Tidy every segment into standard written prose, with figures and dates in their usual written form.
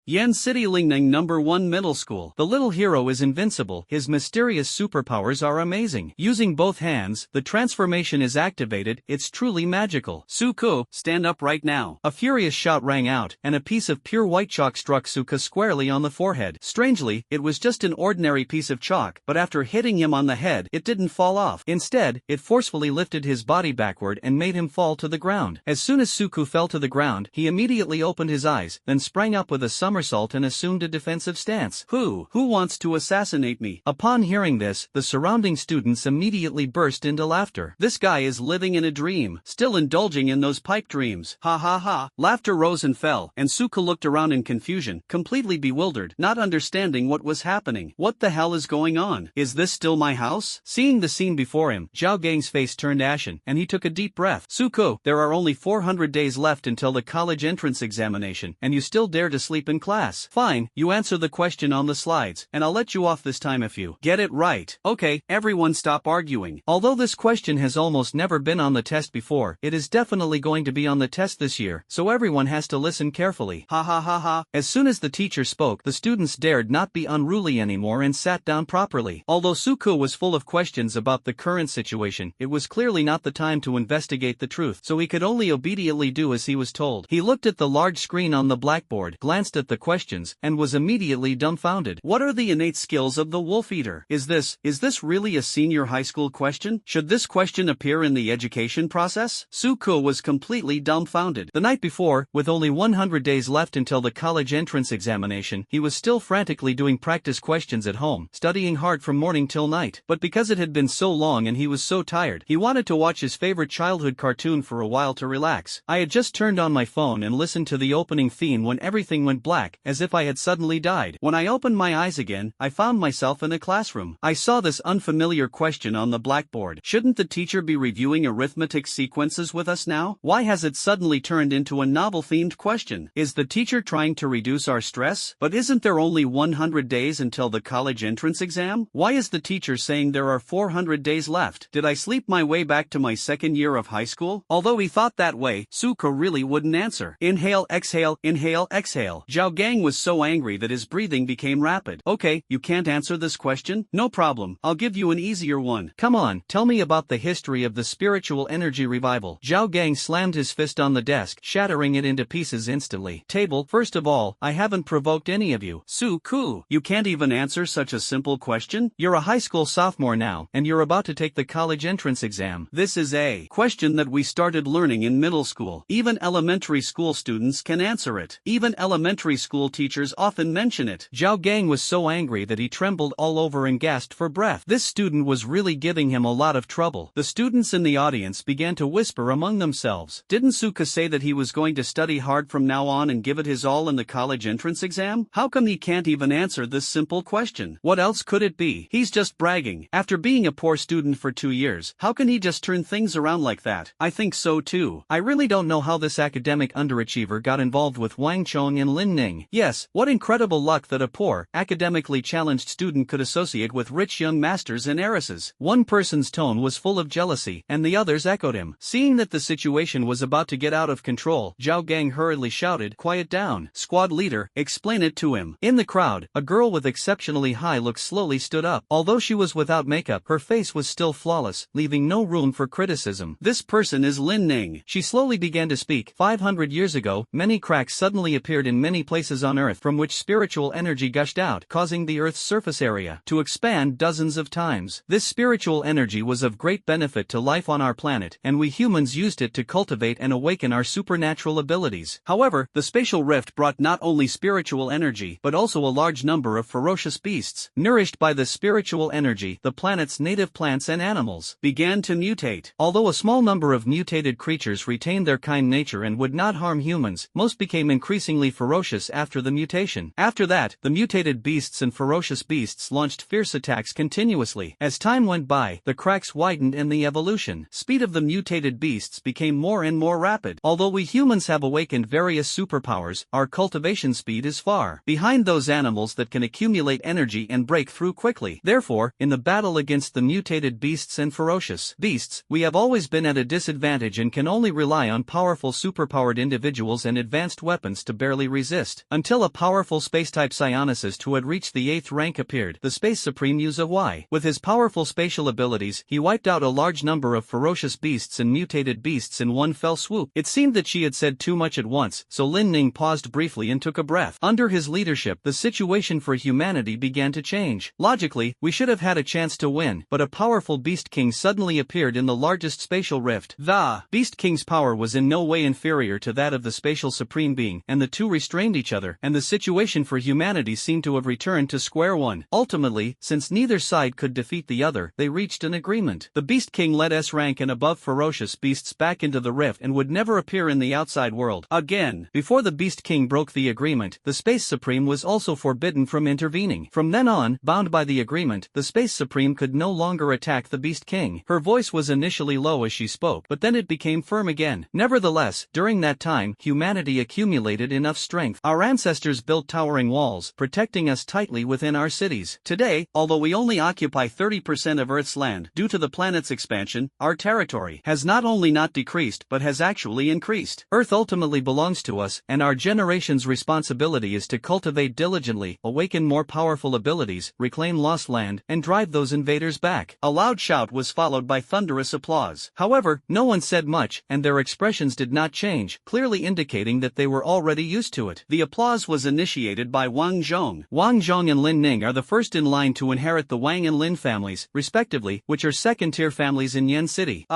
Yan City Lingning number 1 Middle School. The little hero is invincible. His mysterious superpowers are amazing. Using both hands, the transformation is activated. It's truly magical. Suko, stand up right now. A furious shout rang out, and a piece of pure white chalk struck Suka squarely on the forehead. Strangely, it was just an ordinary piece of chalk, but after hitting him on the head, it didn't fall off. Instead, it forcefully lifted his body backward and made him fall to the ground. As soon as Suku fell to the ground, he immediately opened his eyes, then sprang up with a somersault and assumed a defensive stance. Who wants to assassinate me? Upon hearing this, the surrounding students immediately burst into laughter. This guy is living in a dream, still indulging in those pipe dreams. Ha ha ha. Laughter rose and fell, and Suka looked around in confusion, completely bewildered, not understanding what was happening. What the hell is going on? Is this still my house? Seeing the scene before him, Zhao Gang's face turned ashen, and he took a deep breath. Suko, there are only 400 days left until the college entrance examination, and you still dare to sleep in class. Fine, you answer the question on the slides, and I'll let you off this time if you get it right. Okay, everyone stop arguing. Although this question has almost never been on the test before, it is definitely going to be on the test this year, so everyone has to listen carefully. Ha ha ha ha. As soon as the teacher spoke, the students dared not be unruly anymore and sat down properly. Although Suko was full of questions about the current situation, it was clearly not the time to investigate the truth, so he could only obediently do as he was told. He looked at the large screen on the blackboard, glanced at the questions, and was immediately dumbfounded. What are the innate skills of the wolf eater? Is this really a senior high school question? Should this question appear in the education process? Suko was completely dumbfounded. The night before, with only 100 days left until the college entrance examination, he was still frantically doing practice questions at home, studying hard from morning till night. But because it had been so long and he was so tired, he wanted to watch his favorite childhood cartoon for a while to relax. I had just turned on my phone and listened to the opening theme when everything went black, as if I had suddenly died. When I opened my eyes again, I found myself in a classroom. I saw this unfamiliar question on the blackboard. Shouldn't the teacher be reviewing arithmetic sequences with us now? Why has it suddenly turned into a novel-themed question? Is the teacher trying to reduce our stress? But isn't there only 100 days until the college entrance exam? Why is the teacher saying there are 400 days left? Did I sleep my way back to my second year of high school? Although he thought that way, Suko really wouldn't answer. Inhale, exhale, inhale, exhale. Zhao Gang was so angry that his breathing became rapid. Okay, you can't answer this question? No problem, I'll give you an easier one. Come on, tell me about the history of the spiritual energy revival. Zhao Gang slammed his fist on the desk, shattering it into pieces instantly. Table, first of all, I haven't provoked any of you. Suku, you can't even answer such a simple question? You're a high school sophomore now, and you're about to take the college entrance exam. This is a question that we started learning in middle school. Even elementary school students can answer it. Even elementary school teachers often mention it. Zhao Gang was so angry that he trembled all over and gasped for breath. This student was really giving him a lot of trouble. The students in the audience began to whisper among themselves. Didn't Suka say that he was going to study hard from now on and give it his all in the college entrance exam? How come he can't even answer this simple question? What else could it be? He's just bragging. After being a poor student for 2 years, how can he just turn things around like that? I think so too. I really don't know how this academic underachiever got involved with Wang Chong and Lin Ning. Yes, what incredible luck that a poor, academically challenged student could associate with rich young masters and heiresses. One person's tone was full of jealousy, and the others echoed him. Seeing that the situation was about to get out of control, Zhao Gang hurriedly shouted, "Quiet down. Squad leader, explain it to him." In the crowd, a girl with exceptionally high looks slowly stood up. Although she was without makeup, her face was still flawless, leaving no room for criticism. This person is Lin Ning. She slowly began to speak. 500 years ago, many cracks suddenly appeared in many places on Earth from which spiritual energy gushed out, causing the Earth's surface area to expand dozens of times. This spiritual energy was of great benefit to life on our planet, and we humans used it to cultivate and awaken our supernatural abilities. However, the spatial rift brought not only spiritual energy, but also a large number of ferocious beasts. Nourished by the spiritual energy, the planet's native plants and animals began to mutate. Although a small number of mutated creatures retained their kind nature and would not harm humans, most became increasingly ferocious after the mutation. After that, the mutated beasts and ferocious beasts launched fierce attacks continuously. As time went by, the cracks widened and the evolution speed of the mutated beasts became more and more rapid. Although we humans have awakened various superpowers, our cultivation speed is far behind those animals that can accumulate energy and break through quickly. Therefore, in the battle against the mutated beasts and ferocious beasts, we have always been at a disadvantage and can only rely on powerful superpowered individuals and advanced weapons to barely resist. list. Until a powerful space-type psionicist who had reached the 8th rank appeared, the Space Supreme Yuza. With his powerful spatial abilities, he wiped out a large number of ferocious beasts and mutated beasts in one fell swoop. It seemed that she had said too much at once, so Lin Ning paused briefly and took a breath. Under his leadership, the situation for humanity began to change. Logically, we should have had a chance to win, but a powerful Beast King suddenly appeared in the largest spatial rift. The Beast King's power was in no way inferior to that of the spatial Supreme Being, and the two restrained each other, and the situation for humanity seemed to have returned to square one. Ultimately, since neither side could defeat the other, they reached an agreement. The Beast King led S-rank and above ferocious beasts back into the rift and would never appear in the outside world again. Before the Beast King broke the agreement, the Space Supreme was also forbidden from intervening. From then on, bound by the agreement, the Space Supreme could no longer attack the Beast King. Her voice was initially low as she spoke, but then it became firm again. Nevertheless, during that time, humanity accumulated enough strength. Our ancestors built towering walls, protecting us tightly within our cities. Today, although we only occupy 30% of Earth's land, due to the planet's expansion, our territory has not only not decreased but has actually increased. Earth ultimately belongs to us, and our generation's responsibility is to cultivate diligently, awaken more powerful abilities, reclaim lost land, and drive those invaders back. A loud shout was followed by thunderous applause. However, no one said much, and their expressions did not change, clearly indicating that they were already used to it. The applause was initiated by Wang Zhong. Wang Zhong and Lin Ning are the first in line to inherit the Wang and Lin families, respectively, which are second-tier families in Yen City.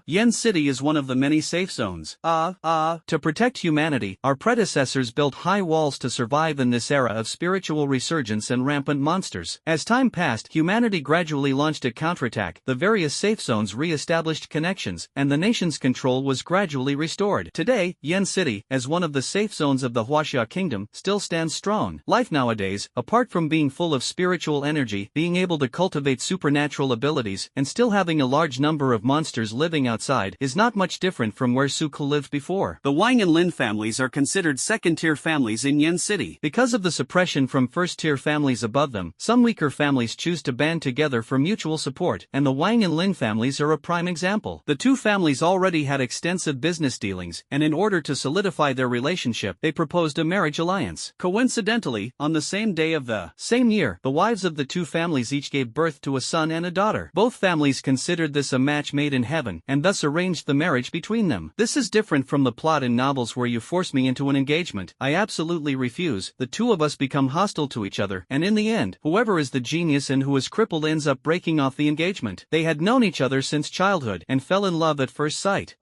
Yen City is one of the many safe zones. To protect humanity, our predecessors built high walls to survive in this era of spiritual resurgence and rampant monsters. As time passed, humanity gradually launched a counterattack, the various safe zones re-established connections, and the nation's control was gradually restored. Today, Yen City, as one of the safe zones of the Huaxia Kingdom, still stands strong. Life nowadays, apart from being full of spiritual energy, being able to cultivate supernatural abilities, and still having a large number of monsters living outside, is not much different from where Suku lived before. The Wang and Lin families are considered second-tier families in Yen City. Because of the suppression from first-tier families above them, some weaker families choose to band together for mutual support, and the Wang and Lin families are a prime example. The two families already had extensive business dealings, and in order to solidify their relationship, they proposed a marriage alliance. Coincidentally, on the same day of the same year, the wives of the two families each gave birth to a son and a daughter. Both families considered this a match made in heaven, and thus arranged the marriage between them. This is different from the plot in novels where you force me into an engagement. I absolutely refuse. The two of us become hostile to each other, and in the end, whoever is the genius and who is crippled ends up breaking off the engagement. They had known each other since childhood, and fell in love at first sight.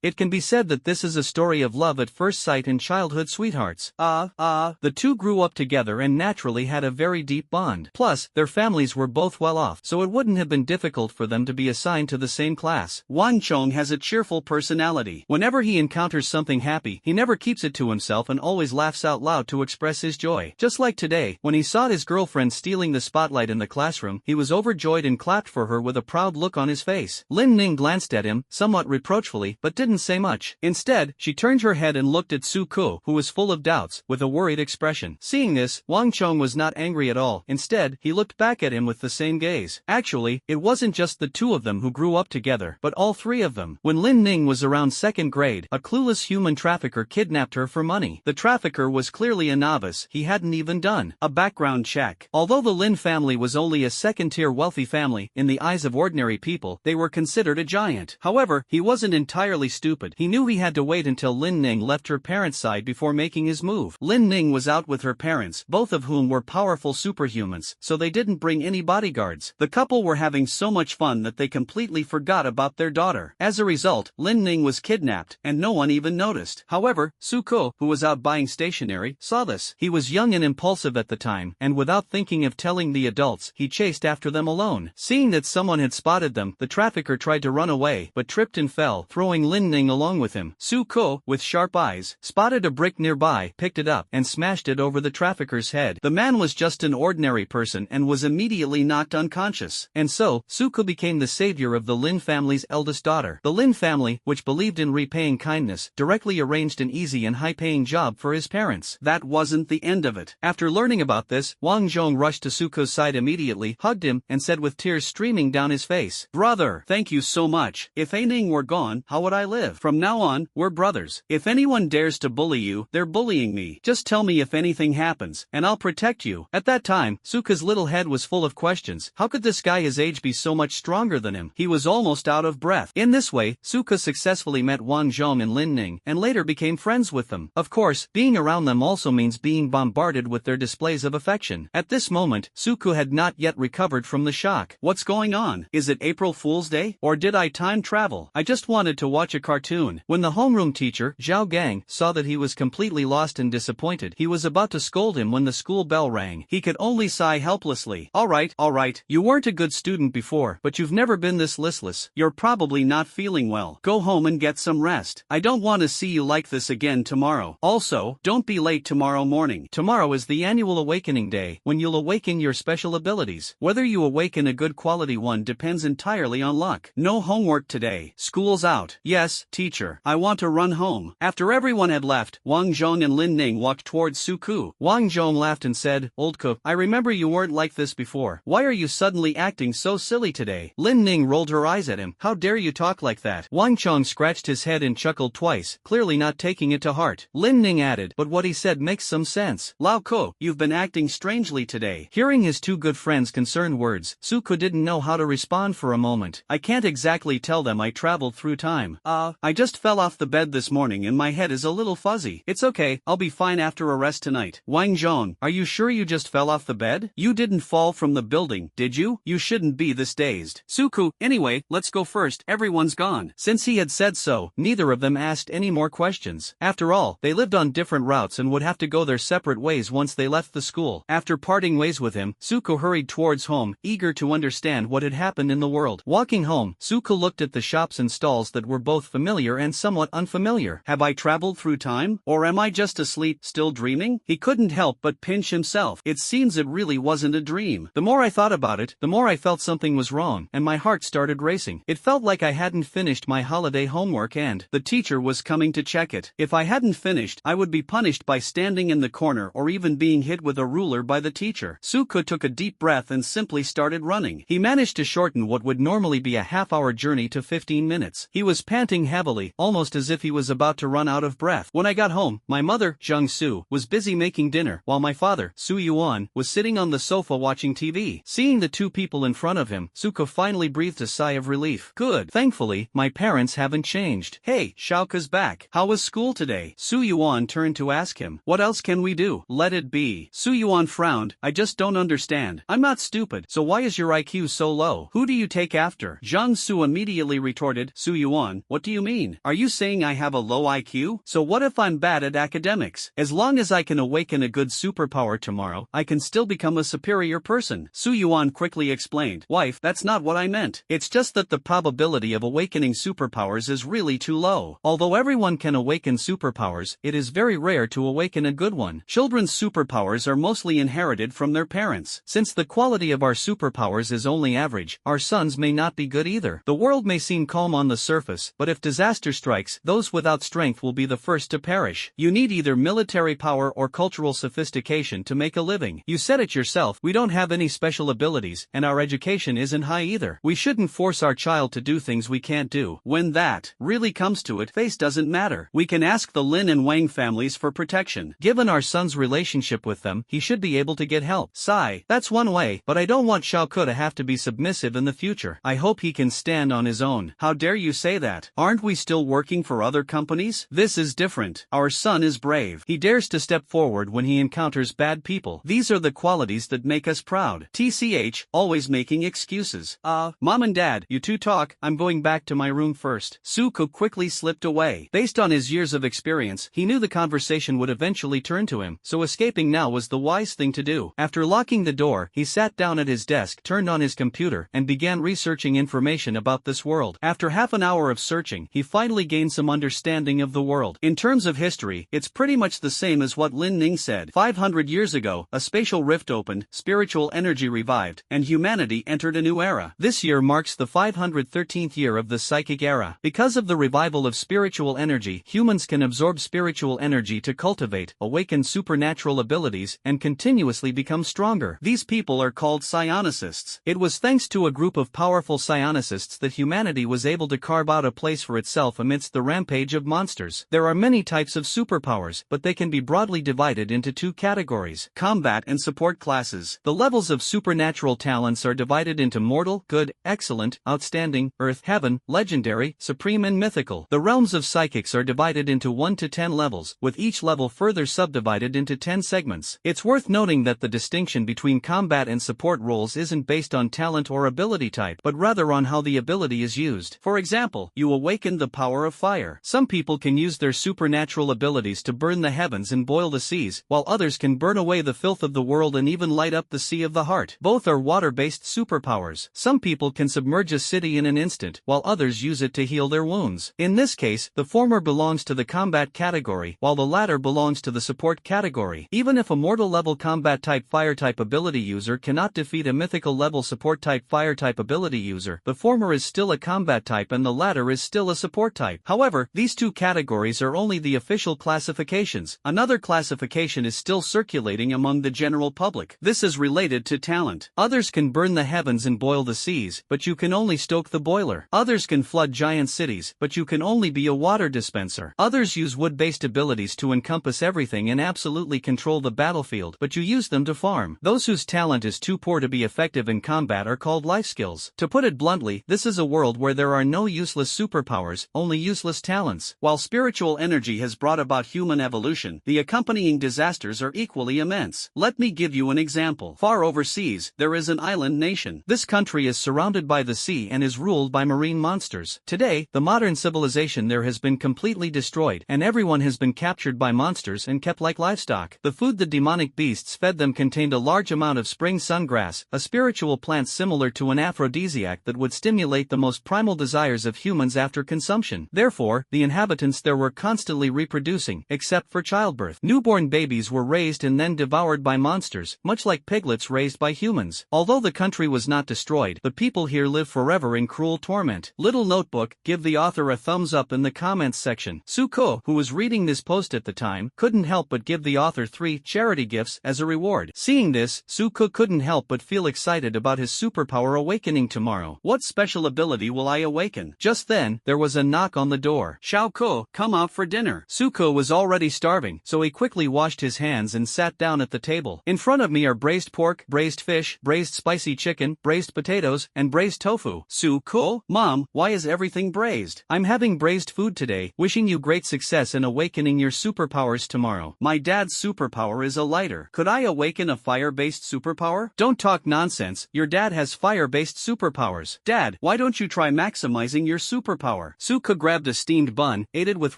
It can be said that this is a story of love at first sight and childhood sweethearts. The two grew up together and naturally had a very deep bond. Plus, their families were both well off, so it wouldn't have been difficult for them to be assigned to the same class. Wang Chong has a cheerful personality. Whenever he encounters something happy, he never keeps it to himself and always laughs out loud to express his joy. Just like today, when he saw his girlfriend stealing the spotlight in the classroom, he was overjoyed and clapped for her with a proud look on his face. Lin Ning glanced at him, somewhat reproachfully, but didn't say much. Instead, she turned her head and looked at Su Ku, who was full of doubts, with a worried expression. Seeing this, Wang Chong was not angry at all. Instead, he looked back at him with the same gaze. Actually, it wasn't just the two of them who grew up together, but all three of them. When Lin Ning was around second grade, a clueless human trafficker kidnapped her for money. The trafficker was clearly a novice. He hadn't even done a background check. Although the Lin family was only a second-tier wealthy family, in the eyes of ordinary people, they were considered a giant. However, he wasn't entirely stupid. He knew he had to wait until Lin Ning left her parents' side before making his move. Lin Ning was out with her parents, both of whom were powerful superhumans, so they didn't bring any bodyguards. The couple were having so much fun that they completely forgot about their daughter. As a result, Lin Ning was kidnapped, and no one even noticed. However, Su Ko, who was out buying stationery, saw this. He was young and impulsive at the time, and without thinking of telling the adults, he chased after them alone. Seeing that someone had spotted them, the trafficker tried to run away, but tripped and fell, throwing Lin Ning along with him. Su Ko, with sharp eyes, spotted a brick nearby, picked it up, and smashed it over the trafficker's head. The man was just an ordinary person and was immediately knocked unconscious. And so, Su Ko became the savior of the Lin family's eldest daughter. The Lin family, which believed in repaying kindness, directly arranged an easy and high-paying job for his parents. That wasn't the end of it. After learning about this, Wang Zhong rushed to Su Ko's side immediately, hugged him, and said with tears streaming down his face, "Brother, thank you so much. If A Ning were gone, how would I live? From now on, we're brothers. If anyone dares to bully you, they're bullying me. Just tell me if anything happens, and I'll protect you. At that time, Suka's little head was full of questions. How could this guy his age be so much stronger than him? He was almost out of breath. In this way, Suka successfully met Wang Zhong and Lin Ning, and later became friends with them. Of course, being around them also means being bombarded with their displays of affection. At this moment, Suku had not yet recovered from the shock. What's going on? Is it April Fool's Day? Or did I time travel? I just wanted to watch a cartoon. When the homeroom teacher, Zhao Gang, saw that he was completely lost and disappointed, he was about to scold him when the school bell rang. He could only sigh helplessly. All right, you weren't a good student before, but you've never been this listless. You're probably not feeling well. Go home and get some rest. I don't want to see you like this again tomorrow. Also, don't be late tomorrow morning. Tomorrow is the annual awakening day, when you'll awaken your special abilities. Whether you awaken a good quality one depends entirely on luck. No homework today. School's out. Yes, teacher. I want to run home. After everyone had left, Wang Zhong and Lin Ning walked towards Suku. Wang Zhong laughed and said, "Old cook, I remember you weren't like this before. Why are you suddenly acting so silly today?" Lin Ning rolled her eyes at him. "How dare you talk like that?" Wang Zhong scratched his head and chuckled twice, clearly not taking it to heart. Lin Ning added, "But what he said makes some sense. Lao Ko, you've been acting strangely today." Hearing his two good friends' concerned words, Suku didn't know how to respond for a moment. "I can't exactly tell them I traveled through time. I just fell off the bed this morning and my head is a little fuzzy. It's okay, I'll be fine after a rest tonight." "Wang Zhong, are you sure you just fell off the bed? You didn't fall from the building, did you? You shouldn't be this dazed." "Suku, anyway, let's go first, everyone's gone." Since he had said so, neither of them asked any more questions. After all, they lived on different routes and would have to go their separate ways once they left the school. After parting ways with him, Suku hurried towards home, eager to understand what had happened in the world. Walking home, Suku looked at the shops and stalls that were both familiar and somewhat unfamiliar. Have I traveled through time? Or am I just asleep, still dreaming? He couldn't help but pinch himself. It seems it really wasn't a dream. The more I thought about it, the more I felt something was wrong, and my heart started racing. It felt like I hadn't finished my holiday homework and the teacher was coming to check it. If I hadn't finished, I would be punished by standing in the corner or even being hit with a ruler by the teacher. Suku took a deep breath and simply started running. He managed to shorten what would normally be a half-hour journey to 15 minutes. He was panting heavily, almost as if he was about to run out of breath. When I got home, my mother, Zhang Su, was busy making dinner, while my father, Su Yuan, was sitting on the sofa watching TV. Seeing the two people in front of him, Suko finally breathed a sigh of relief. Good. Thankfully, my parents haven't changed. Hey, Xiaoka's back. How was school today? Su Yuan turned to ask him. What else can we do? Let it be. Su Yuan frowned. I just don't understand. I'm not stupid, so why is your IQ so low? Who do you take after? Zhang Su immediately retorted. Su Yuan, what do you mean? Are you saying I have a low IQ? So what if I'm bad at academics? As long as I can awaken a good superpower tomorrow, I can still become a superior person. Su Yuan quickly explained. Wife, that's not what I meant. It's just that the probability of awakening superpowers is really too low. Although everyone can awaken superpowers, it is very rare to awaken a good one. Children's superpowers are mostly inherited from their parents. Since the quality of our superpowers is only average, our sons may not be good either. The world may seem calm on the surface, but if disaster strikes, those without strength will be the first to perish. You need either military power or cultural sophistication to make a living. You said it yourself, we don't have any special abilities, and our education isn't high either. We shouldn't force our child to do things we can't do. When that really comes to it, face doesn't matter. We can ask the Lin and Wang families for protection. Given our son's relationship with them, he should be able to get help. Sigh. That's one way, but I don't want Xiaoke to have to be submissive in the future. I hope he can stand on his own. How dare you say that? Aren't we still working for other companies? This is different. Our son is brave. He dares to step forward when he encounters bad people. These are the qualities that make us proud. TCH, always making excuses. Mom and Dad, you two talk, I'm going back to my room first. Suko quickly slipped away. Based on his years of experience, he knew the conversation would eventually turn to him, so escaping now was the wise thing to do. After locking the door, he sat down at his desk, turned on his computer, and began researching information about this world. After half an hour of searching, he finally gained some understanding of the world. In terms of history, it's pretty much the same as what Lin Ning said. 500 years ago, a spatial rift opened, spiritual energy revived, and humanity entered a new era. This year marks the 513th year of the psychic era. Because of the revival of spiritual energy, humans can absorb spiritual energy to cultivate, awaken supernatural abilities, and continuously become stronger. These people are called psionicists. It was thanks to a group of powerful psionicists that humanity was able to carve out a place for itself amidst the rampage of monsters. There are many types of superpowers, but they can be broadly divided into two categories: combat and support classes. The levels of supernatural talents are divided into mortal, good, excellent, outstanding, earth, heaven, legendary, supreme and mythical. The realms of psychics are divided into 1 to 10 levels, with each level further subdivided into 10 segments. It's worth noting that the distinction between combat and support roles isn't based on talent or ability type, but rather on how the ability is used. For example, you awaken the power of fire. Some people can use their supernatural abilities to burn the heavens and boil the seas, while others can burn away the filth of the world and even light up the sea of the heart. Both are water-based superpowers. Some people can submerge a city in an instant, while others use it to heal their wounds. In this case, the former belongs to the combat category, while the latter belongs to the support category. Even if a mortal-level combat-type fire-type ability user cannot defeat a mythical-level support-type fire-type ability user, the former is still a combat type and the latter is still a support type. However, these two categories are only the official classifications. Another classification is still circulating among the general public. This is related to talent. Others can burn the heavens and boil the seas, but you can only stoke the boiler. Others can flood giant cities, but you can only be a water dispenser. Others use wood-based abilities to encompass everything and absolutely control the battlefield, but you use them to farm. Those whose talent is too poor to be effective in combat are called life skills. To put it bluntly, this is a world where there are no useless superpowers, only useless talents. While spiritual energy has brought about human evolution, the accompanying disasters are equally immense. Let me give you an example. Far overseas, there is an island nation. This country is surrounded by the sea and is ruled by marine monsters. Today, the modern civilization there has been completely destroyed, and everyone has been captured by monsters and kept like livestock. The food the demonic beasts fed them contained a large amount of spring sungrass, a spiritual plant similar to an aphrodisiac that would stimulate the most primal desires of humans after consumption. Therefore, the inhabitants there were constantly reproducing, except for childbirth. Newborn babies were raised and then devoured by monsters, much like piglets raised by humans. Although the country was not destroyed, the people here live forever in cruel torment. Little notebook, give the author a thumbs up in the comments section. Suko, who was reading this post at the time, couldn't help but give the author 3 charity gifts as a reward. Seeing this, Suko couldn't help but feel excited about his superpower awakening tomorrow. What special ability will I awaken? Just then, there was a knock on the door. Xiaoko, come out for dinner. Suko was already starving, so he quickly washed his hands and sat down at the table. In front of me are braised pork, braised fish, braised spicy chicken, braised potatoes, and braised tofu. Suko? Mom, why is everything braised? I'm having braised food today, wishing you great success in awakening your superpowers tomorrow. My dad's superpower is a lighter. Could I awaken a fire-based superpower? Don't talk nonsense, your dad has fire-based superpowers. Dad, why don't you try maximizing your superpower? Suko grabbed a steamed bun, ate it with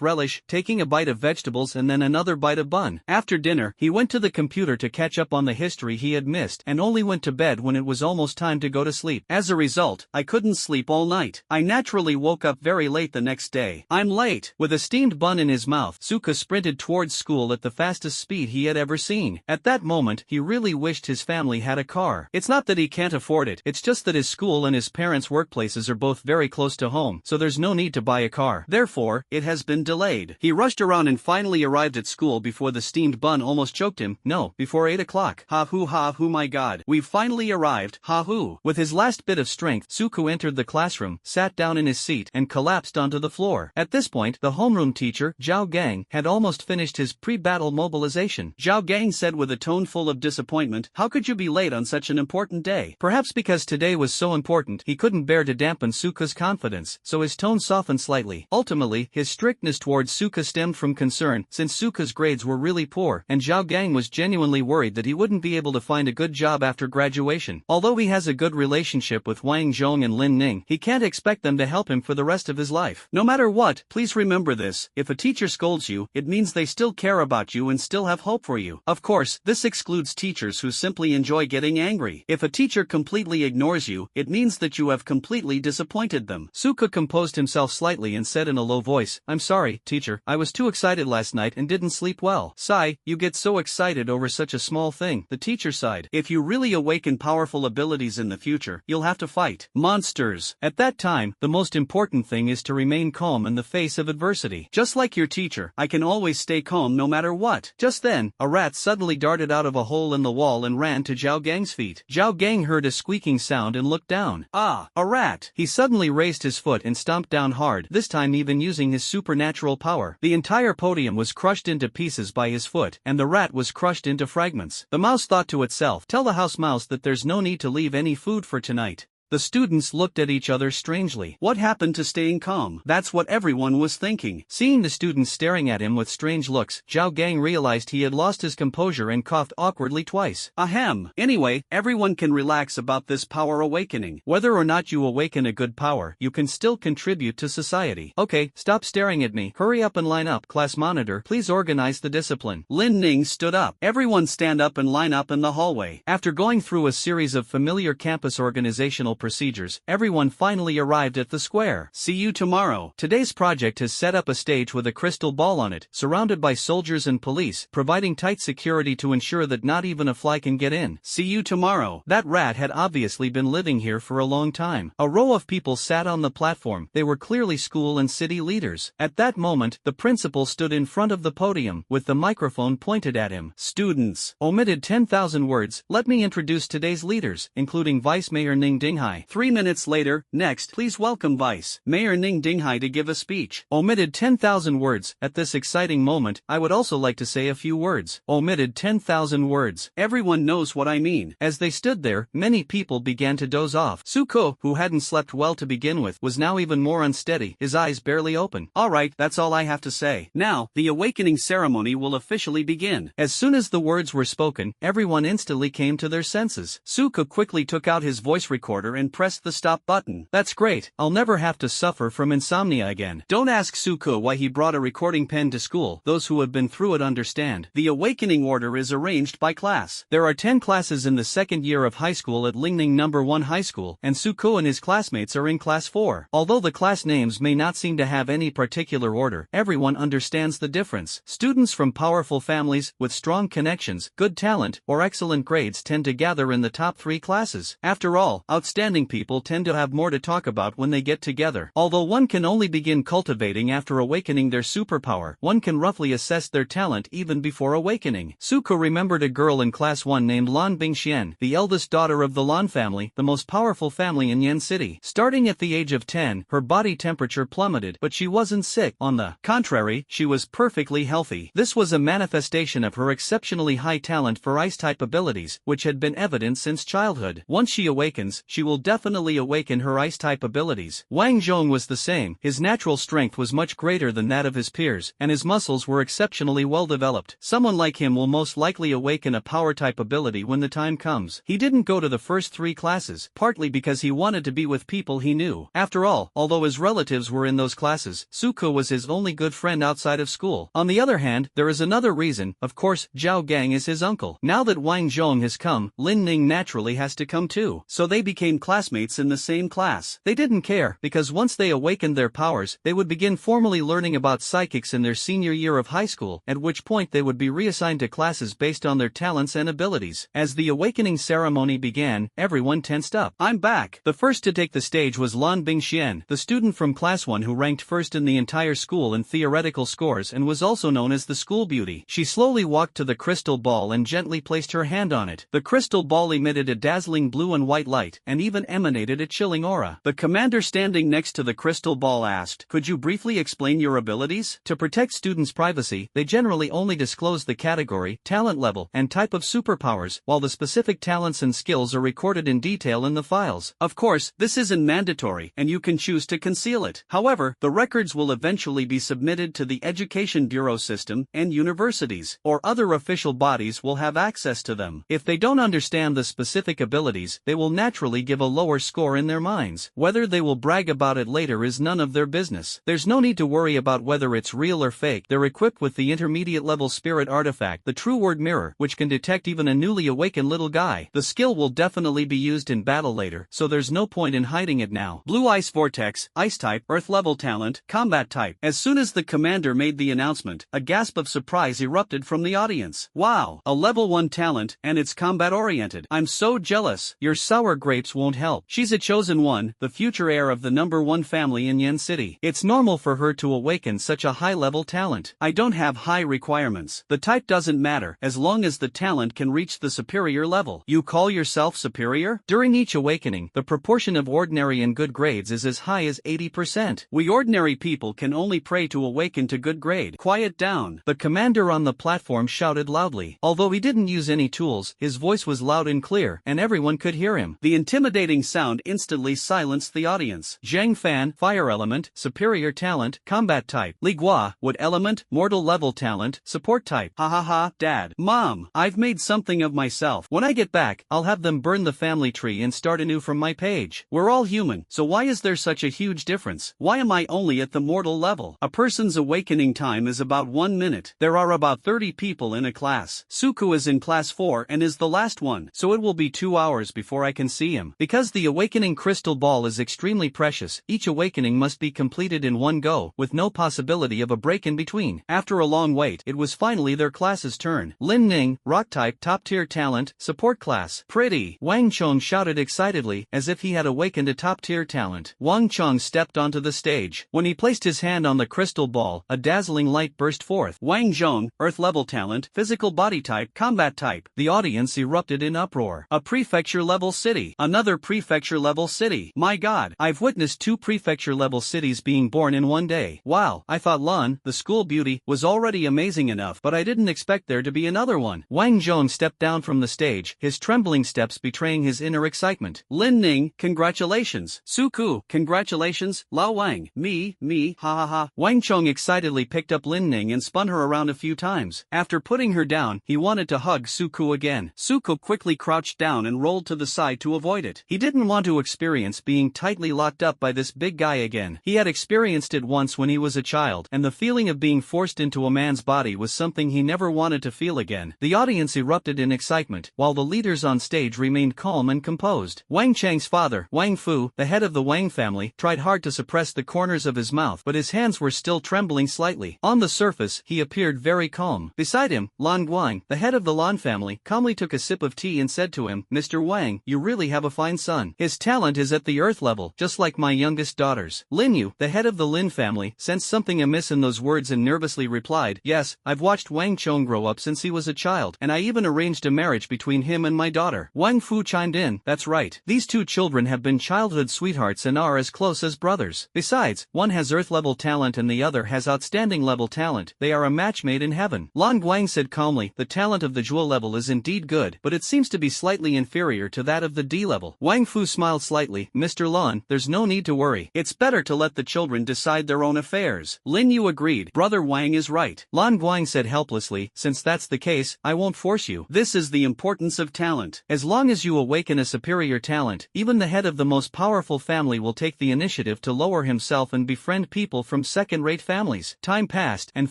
relish, taking a bite of vegetables and then another bite of bun. After dinner, he went to the computer to catch up on the history he had missed and only went to bed when it was almost time to go to sleep. As a result, I couldn't sleep all night. I naturally woke up very late the next day. I'm late. With a steamed bun in his mouth, Suko sprinted towards school at the fastest speed he had ever seen. At that moment, he really wished his family had a car. It's not that he can't afford it, it's just that his school and his parents' workplaces are both very close to home, so there's no need to buy a car. Therefore, it has been delayed. He rushed around and finally arrived at school before the steamed bun almost choked him. No, before 8 o'clock. Ha hoo, my god. We've finally arrived. Ha hoo. With his last bit of strength, Suko entered the classroom, sat down in his seat, and collapsed onto the floor. At this point, the homeroom teacher, Zhao Gang, had almost finished his pre-battle mobilization. Zhao Gang said with a tone full of disappointment, "How could you be late on such an important day?" Perhaps because today was so important, he couldn't bear to dampen Suko's confidence, so his tone softened slightly. Ultimately, his strictness towards Suko stemmed from concern, since Suko's grades were really poor, and Zhao Gang was genuinely worried that he wouldn't be able to find a good job after graduation. Although he has a good relationship with Wang Zhong and Lin Ning, he can't expect them to help him for the rest of his life. No matter what, please remember this: if a teacher scolds you, it means they still care about you and still have hope for you. Of course, this excludes teachers who simply enjoy getting angry. If a teacher completely ignores you, it means that you have completely disappointed them. Suko composed himself slightly and said in a low voice, "I'm sorry, teacher, I was too excited last night and didn't sleep well." Sigh, you get so excited over such a small thing, the teacher sighed. If you really awaken powerful abilities in the future, you'll have to fight monsters. At that time, the most important thing is to remain calm in the face of adversity. Just like your teacher, I can always stay calm no matter what. Just then, a rat suddenly darted out of a hole in the wall and ran to Zhao Gang's feet. Zhao Gang heard a squeaking sound and looked down. Ah, a rat! He suddenly raised his foot and stomped down hard, this time even using his supernatural power. The entire podium was crushed into pieces by his foot, and the rat was crushed into fragments. The mouse thought to itself, "Tell the house mouse that there's no need to leave any food for tonight." The students looked at each other strangely. What happened to staying calm? That's what everyone was thinking. Seeing the students staring at him with strange looks, Zhao Gang realized he had lost his composure and coughed awkwardly twice. Ahem. Anyway, everyone can relax about this power awakening. Whether or not you awaken a good power, you can still contribute to society. Okay, stop staring at me. Hurry up and line up. Class monitor, please organize the discipline. Lin Ning stood up. Everyone stand up and line up in the hallway. After going through a series of familiar campus organizational procedures, everyone finally arrived at the square. See you tomorrow. Today's project has set up a stage with a crystal ball on it, surrounded by soldiers and police, providing tight security to ensure that not even a fly can get in. See you tomorrow. That rat had obviously been living here for a long time. A row of people sat on the platform. They were clearly school and city leaders. At that moment, the principal stood in front of the podium, with the microphone pointed at him. Students, omitted 10,000 words. Let me introduce today's leaders, including Vice Mayor Ning Dinghai. 3 minutes later, next, please welcome Vice Mayor Ning Dinghai to give a speech. Omitted 10,000 words. At this exciting moment, I would also like to say a few words. Omitted 10,000 words. Everyone knows what I mean. As they stood there, many people began to doze off. Suko, who hadn't slept well to begin with, was now even more unsteady, his eyes barely open. Alright, that's all I have to say. Now, the awakening ceremony will officially begin. As soon as the words were spoken, everyone instantly came to their senses. Suko quickly took out his voice recorder and pressed the stop button. That's great. I'll never have to suffer from insomnia again. Don't ask Suko why he brought a recording pen to school. Those who have been through it understand. The awakening order is arranged by class. There are 10 classes in the second year of high school at Lingning No. 1 High School, and Suko and his classmates are in class 4. Although the class names may not seem to have any particular order, everyone understands the difference. Students from powerful families, with strong connections, good talent, or excellent grades tend to gather in the top 3 classes. After all, outstanding people tend to have more to talk about when they get together. Although one can only begin cultivating after awakening their superpower, one can roughly assess their talent even before awakening. Suko remembered a girl in class 1 named Lan Bingxian, the eldest daughter of the Lan family, the most powerful family in Yen City. Starting at the age of 10, her body temperature plummeted, but she wasn't sick. On the contrary, she was perfectly healthy. This was a manifestation of her exceptionally high talent for ice-type abilities, which had been evident since childhood. Once she awakens, she will definitely awaken her ice-type abilities. Wang Zhong was the same. His natural strength was much greater than that of his peers, and his muscles were exceptionally well developed. Someone like him will most likely awaken a power-type ability when the time comes. He didn't go to the first 3 classes, partly because he wanted to be with people he knew. After all, although his relatives were in those classes, Suko was his only good friend outside of school. On the other hand, there is another reason. Of course, Zhao Gang is his uncle. Now that Wang Zhong has come, Lin Ning naturally has to come too. So they became classmates in the same class. They didn't care, because once they awakened their powers, they would begin formally learning about psychics in their senior year of high school, at which point they would be reassigned to classes based on their talents and abilities. As the awakening ceremony began, everyone tensed up. I'm back. The first to take the stage was Lan Bingxian, the student from class 1 who ranked first in the entire school in theoretical scores and was also known as the school beauty. She slowly walked to the crystal ball and gently placed her hand on it. The crystal ball emitted a dazzling blue and white light, and even emanated a chilling aura. The commander standing next to the crystal ball asked, "Could you briefly explain your abilities?" To protect students' privacy, they generally only disclose the category, talent level, and type of superpowers, while the specific talents and skills are recorded in detail in the files. Of course, this isn't mandatory, and you can choose to conceal it. However, the records will eventually be submitted to the Education Bureau system, and universities, or other official bodies will have access to them. If they don't understand the specific abilities, they will naturally give a lower score in their minds. Whether they will brag about it later is none of their business. There's no need to worry about whether it's real or fake. They're equipped with the intermediate level spirit artifact, the True Word Mirror, which can detect even a newly awakened little guy. The skill will definitely be used in battle later, so there's no point in hiding it now. Blue Ice Vortex, Ice type, Earth level talent, Combat type. As soon as the commander made the announcement, a gasp of surprise erupted from the audience. Wow, a level 1 talent, and it's combat oriented. I'm so jealous. Your sour grapes won't won't help. She's a chosen one, the future heir of the #1 family in Yen City. It's normal for her to awaken such a high-level talent. I don't have high requirements. The type doesn't matter, as long as the talent can reach the superior level. You call yourself superior? During each awakening, the proportion of ordinary and good grades is as high as 80%. We ordinary people can only pray to awaken to good grade. Quiet down. The commander on the platform shouted loudly. Although he didn't use any tools, his voice was loud and clear, and everyone could hear him. The intimidating sound instantly silenced the audience. Zhang Fan, fire element, superior talent, combat type. Li Gua, wood element, mortal level talent, support type. Ha ha ha, Dad. Mom, I've made something of myself. When I get back, I'll have them burn the family tree and start anew from my page. We're all human, so why is there such a huge difference? Why am I only at the mortal level? A person's awakening time is about 1 minute. There are about 30 people in a class. Suku is in class 4 and is the last one, so it will be 2 hours before I can see him. Because the awakening crystal ball is extremely precious, each awakening must be completed in one go, with no possibility of a break in between. After a long wait, it was finally their class's turn. Lin Ning, rock type, top tier talent, support class. Pretty. Wang Chong shouted excitedly, as if he had awakened a top tier talent. Wang Chong stepped onto the stage. When he placed his hand on the crystal ball, a dazzling light burst forth. Wang Zhong, earth level talent, physical body type, combat type. The audience erupted in uproar. A prefecture level city. Another prefecture level city. My god, I've witnessed 2 prefecture level cities being born in one day. Wow, I thought Lun, the school beauty, was already amazing enough, but I didn't expect there to be another one. Wang Zhong stepped down from the stage, his trembling steps betraying his inner excitement. Lin Ning, congratulations. Suku, congratulations. Lao Wang, me, ha ha ha. Wang Chong excitedly picked up Lin Ning and spun her around a few times. After putting her down, he wanted to hug Suku again. Suku quickly crouched down and rolled to the side to avoid it. He didn't want to experience being tightly locked up by this big guy again. He had experienced it once when he was a child, and the feeling of being forced into a man's body was something he never wanted to feel again. The audience erupted in excitement, while the leaders on stage remained calm and composed. Wang Chang's father, Wang Fu, the head of the Wang family, tried hard to suppress the corners of his mouth, but his hands were still trembling slightly. On the surface, he appeared very calm. Beside him, Lan Guang, the head of the Lan family, calmly took a sip of tea and said to him, Mr. Wang, you really have a fine son. His talent is at the earth level, just like my youngest daughters. Lin Yu, the head of the Lin family, sensed something amiss in those words and nervously replied, yes, I've watched Wang Chong grow up since he was a child, and I even arranged a marriage between him and my daughter. Wang Fu chimed in, that's right. These 2 children have been childhood sweethearts and are as close as brothers. Besides, one has earth-level talent and the other has outstanding level talent. They are a match made in heaven. Lan Guang said calmly, the talent of the Zhuo level is indeed good, but it seems to be slightly inferior to that of the D level. Wang Fu smiled slightly, Mr. Lan, there's no need to worry. It's better to let the children decide their own affairs. Lin Yu agreed, Brother Wang is right. Lan Guang said helplessly, since that's the case, I won't force you. This is the importance of talent. As long as you awaken a superior talent, even the head of the most powerful family will take the initiative to lower himself and befriend people from second-rate families. Time passed, and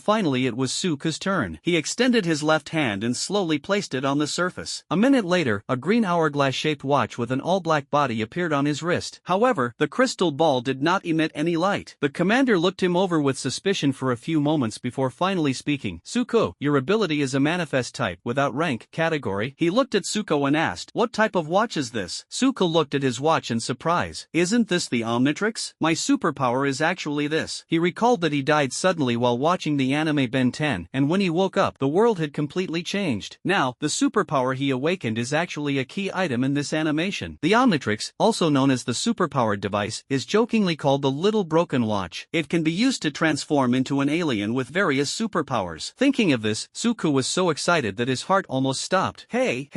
finally it was Suku's turn. He extended his left hand and slowly placed it on the surface. A minute later, a green hourglass-shaped watch with an all-black body appeared on his wrist. However, the crystal ball did not emit any light. The commander looked him over with suspicion for a few moments before finally speaking. Suko, your ability is a manifest type, without rank, category. He looked at Suko and asked, what type of watch is this? Suko looked at his watch in surprise. Isn't this the Omnitrix? My superpower is actually this. He recalled that he died suddenly while watching the anime Ben 10, and when he woke up, the world had completely changed. Now, the superpower he awakened is actually a key item in this animation. The Omnitrix, also known as the superpowered device, is jokingly called the Little Broken Watch. It can be used to transform into an alien with various superpowers. Thinking of this, Suku was so excited that his heart almost stopped. Hey,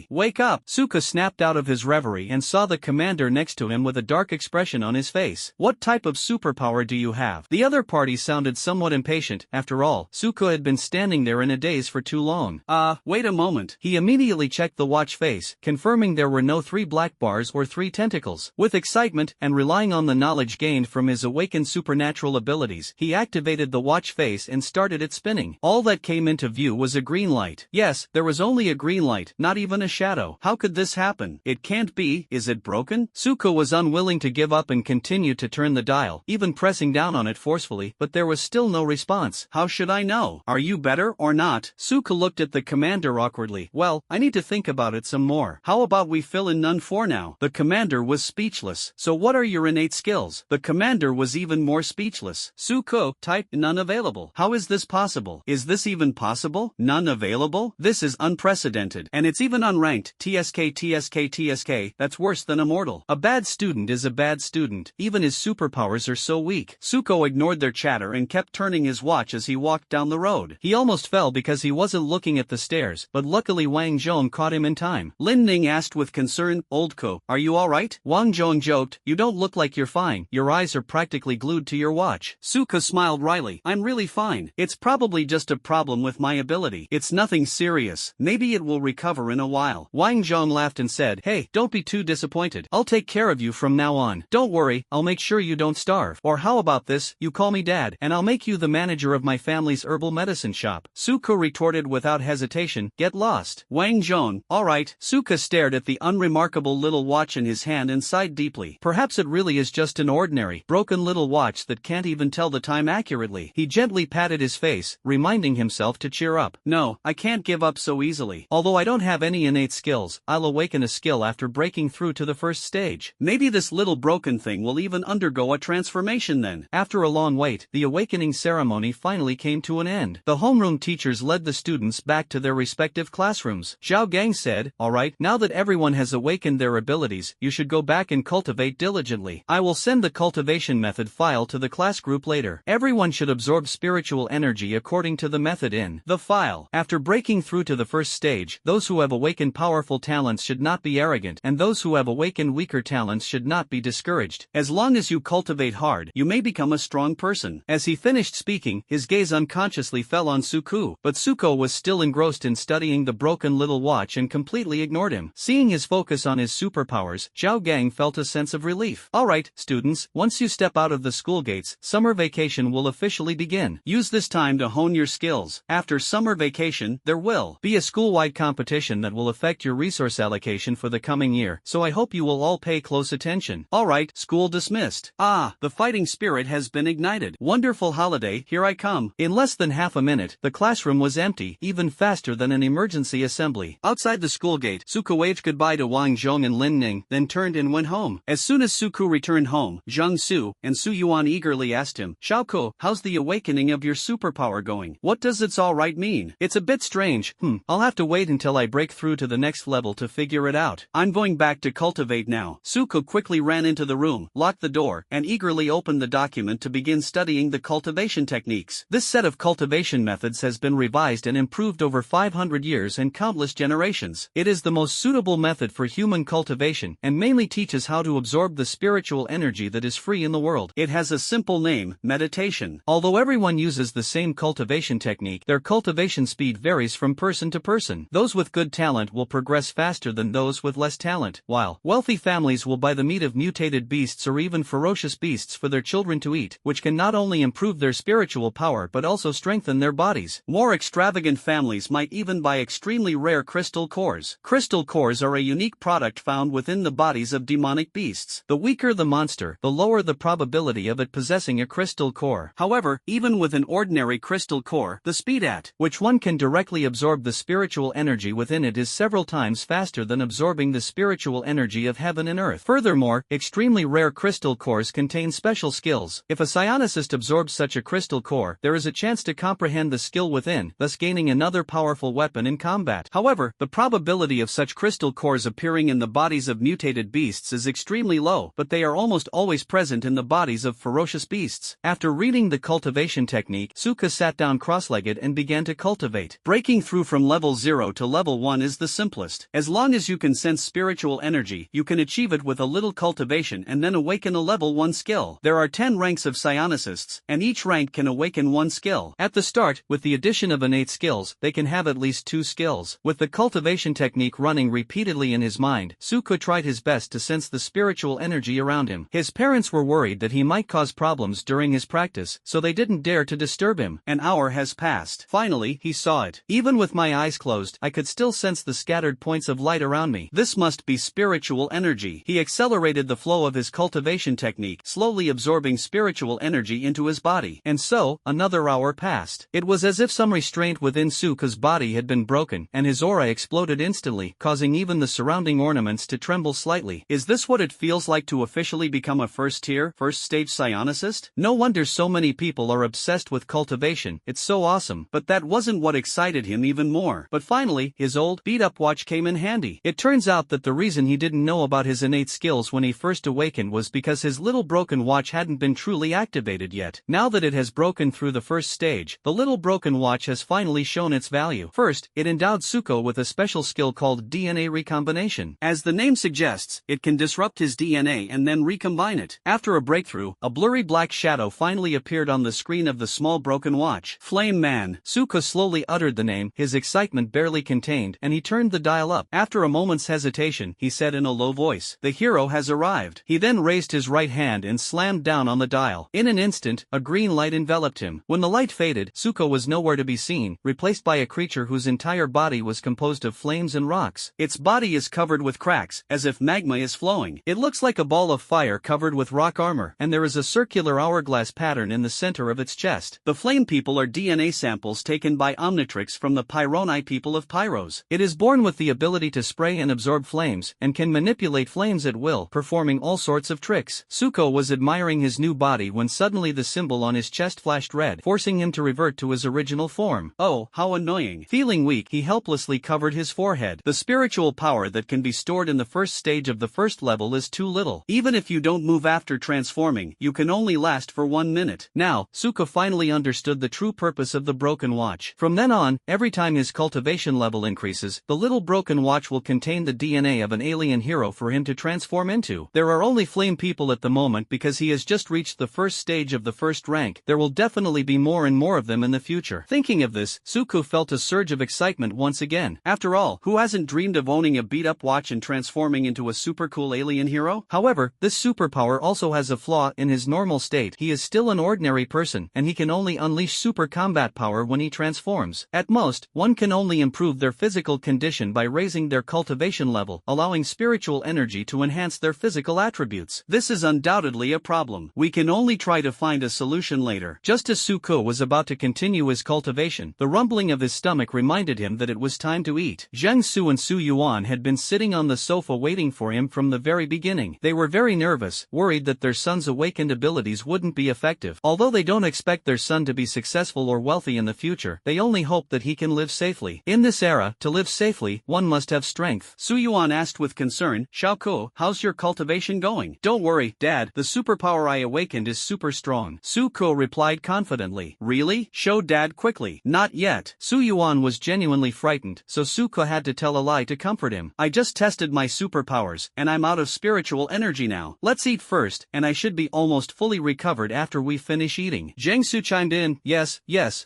wake up! Suku snapped out of his reverie and saw the commander next to him with a dark expression on his face. What type of superpower do you have? The other party sounded somewhat impatient. After all, Suku had been standing there in a daze for too long. Wait a moment. He immediately checked the watch face, confirming there were no 3 black bars or 3 tentacles. With excitement, and relying on the knowledge gained from his awakened supernatural abilities, he activated the watch face and started it spinning. All that came into view was a green light. Yes, there was only a green light, not even a shadow. How could this happen? It can't be. Is it broken? Suko was unwilling to give up and continued to turn the dial, even pressing down on it forcefully, but there was still no response. How should I know? Are you better or not? Suko looked at the commander awkwardly. Well, I need to think about it some more. How about we fill in none for now? now. The commander was speechless. So what are your innate skills? The commander was even more speechless. Suko typed none available. How is this possible? Is this even possible? None available? This is unprecedented. And it's even unranked. TSK. That's worse than immortal. A bad student is a bad student. Even his superpowers are so weak. Suko ignored their chatter and kept turning his watch as he walked down the road. He almost fell because he wasn't looking at the stairs, but luckily Wang Zhong caught him in time. Lin Ning asked with concern, "Old Ko, are you alright?" Wang Zhong joked, "You don't look like you're fine. Your eyes are practically glued to your watch." Suko smiled wryly, "I'm really fine. It's probably just a problem with my ability. It's nothing serious. Maybe it will recover in a while." Wang Zhong laughed and said, "Hey, don't be too disappointed. I'll take care of you from now on. Don't worry, I'll make sure you don't starve. Or how about this, you call me Dad, and I'll make you the manager of my family's herbal medicine shop." Suko retorted without hesitation, "Get lost." Wang Zhong, "Alright." Suko stared at the unremarkable little watch in his hand and sighed deeply. Perhaps it really is just an ordinary, broken little watch that can't even tell the time accurately. He gently patted his face, reminding himself to cheer up. "No, I can't give up so easily. Although I don't have any innate skills, I'll awaken a skill after breaking through to the first stage. Maybe this little broken thing will even undergo a transformation then." After a long wait, the awakening ceremony finally came to an end. The homeroom teachers led the students back to their respective classrooms. Zhao Gang said, "Alright, now that everyone has awakened their abilities, you should go back and cultivate diligently. I will send the cultivation method file to the class group later. Everyone should absorb spiritual energy according to the method in the file. After breaking through to the first stage, those who have awakened powerful talents should not be arrogant, and those who have awakened weaker talents should not be discouraged. As long as you cultivate hard, you may become a strong person." As he finished speaking, his gaze unconsciously fell on Suko, but Suko was still engrossed in studying the broken little watch and completely ignored him. Seeing his focus on his superpowers, Zhao Gang felt a sense of relief. "Alright, students, once you step out of the school gates, summer vacation will officially begin. Use this time to hone your skills. After summer vacation, there will be a school-wide competition that will affect your resource allocation for the coming year, so I hope you will all pay close attention. Alright, school dismissed." Ah, the fighting spirit has been ignited. Wonderful holiday, here I come. In less than half a minute, the classroom was empty, even faster than an emergency assembly. Outside the school gate, Suko waved goodbye to Wang Zhong and Lin Ning, then turned and went home. As soon as Suko returned home, Zhang Su and Su Yuan eagerly asked him, "Xiaoko, how's the awakening of your superpower going? What does it's alright mean?" "It's a bit strange. I'll have to wait until I break through to the next level to figure it out. I'm going back to cultivate now." Suko quickly ran into the room, locked the door, and eagerly opened the document to begin studying the cultivation techniques. This set of cultivation methods has been revised and improved over 500 years and countless generations. It is the most suitable method for human cultivation and mainly teaches how to absorb the spiritual energy that is free in the world. It has a simple name, meditation. Although everyone uses the same cultivation technique, their cultivation speed varies from person to person. Those with good talent will progress faster than those with less talent, while wealthy families will buy the meat of mutated beasts or even ferocious beasts for their children to eat, which can not only improve their spiritual power but also strengthen their bodies. More extravagant families might even buy extremely rare crystal cores. Crystal cores are a unique product found within the bodies of demonic beasts. The weaker the monster, the lower the probability of it possessing a crystal core. However, even with an ordinary crystal core, the speed at which one can directly absorb the spiritual energy within it is several times faster than absorbing the spiritual energy of heaven and earth. Furthermore, extremely rare crystal cores contain special skills. If a psionicist absorbs such a crystal core, there is a chance to comprehend the skill within, thus gaining another powerful weapon in combat. However, the probability of such crystal cores appearing in the bodies of mutated beasts is extremely low, but they are almost always present in the bodies of ferocious beasts. After reading the cultivation technique, Suka sat down cross-legged and began to cultivate. Breaking through from level 0 to level 1 is the simplest. As long as you can sense spiritual energy, you can achieve it with a little cultivation and then awaken a level 1 skill. There are 10 ranks of psionicists, and each rank can awaken one skill. At the start, with the addition of innate skills, they can have at least 2 skills. With the cultivation technique running repeatedly in his mind, Suka tried his best to sense the spiritual energy around him. His parents were worried that he might cause problems during his practice, so they didn't dare to disturb him. An hour has passed. Finally, he saw it. Even with my eyes closed, I could still sense the scattered points of light around me. This must be spiritual energy. He accelerated the flow of his cultivation technique, slowly absorbing spiritual energy into his body. And so, another hour passed. It was as if some restraint within Suka's body had been broken, and his aura exploded instantly, causing even the surrounding ornaments to tremble slightly. Is this what it feels like to officially become a first stage psionicist? No wonder so many people are obsessed with cultivation, it's so awesome. But that wasn't what excited him even more. But finally, his old, beat-up watch came in handy. It turns out that the reason he didn't know about his innate skills when he first awakened was because his little broken watch hadn't been truly activated yet. Now that it has broken through the first stage, the little broken watch has finally shown its value. First, it endowed Suko with a special skill called DNA recombination. As the name suggests, it can disrupt his DNA and then recombine it. After a breakthrough, a blurry black shadow finally appeared on the screen of the small broken watch. Flame Man. Suko slowly uttered the name, his excitement barely contained, and he turned the dial up. After a moment's hesitation, he said in a low voice, "The hero has arrived." He then raised his right hand and slammed down on the dial. In an instant, a green light enveloped him. When the light faded, Suko was nowhere to be seen, replaced by a creature whose entire body was composed of flames and rocks. Its body is covered with cracks, as if magma is flowing. It looks like a ball of fire covered with rock armor, and there is a circular hourglass pattern in the center of its chest. The flame people are DNA samples taken by Omnitrix from the Pyroni people of Pyros. It is born with the ability to spray and absorb flames, and can manipulate flames at will, performing all sorts of tricks. Suko was admiring his new body when suddenly the symbol on his chest flashed red, forcing him to revert to his original form. Oh, how annoying. Feeling weak, he helplessly covered his forehead. The spiritual power that can be stored in the first stage of the first level is too little. Even if you don't move after transforming, you can only last for 1 minute. Now, Suko finally understood the true purpose of the broken watch. From then on, every time his cultivation level increases, the little broken watch will contain the DNA of an alien hero for him to transform into. There are only flame people at the moment because he has just reached the first stage of the first rank. There will definitely be more and more of them in the future. Thinking of this, Suko felt a surge of excitement once again. After all, who hasn't dreamed of owning a beat-up watch and transforming into a super cool alien hero? However, this superpower also has a flaw. In his normal state, he is still an ordinary person, and he can only unleash super combat power when he transforms. At most, one can only improve their physical condition by raising their cultivation level, allowing spiritual energy to enhance their physical attributes. This is undoubtedly a problem. We can only try to find a solution later. Just as Suko was about to continue his cultivation, the rumbling of his stomach reminded him that it was time to eat. Jiang Su and Su Yuan had been sitting on the sofa waiting for him from the very beginning. They were very nervous, worried that their son's awakened abilities wouldn't be effective. Although they don't expect their son to be successful or wealthy in the future, they only hope that he can live safely. In this era, to live safely, one must have strength. Su Yuan asked with concern, "Xiaoko, how's your cultivation going?" "Don't worry, Dad, the superpower I awakened is super strong." Suko replied confidently. "Really? Show Dad quickly." "Not yet." Su Yuan was genuinely frightened, so Suko had to tell a lie to comfort him. "I just tested my superpowers, and I'm out of spiritual energy now. Let's eat first, and I should be almost fully recovered after we finish eating." Jiang Su chimed in, yes,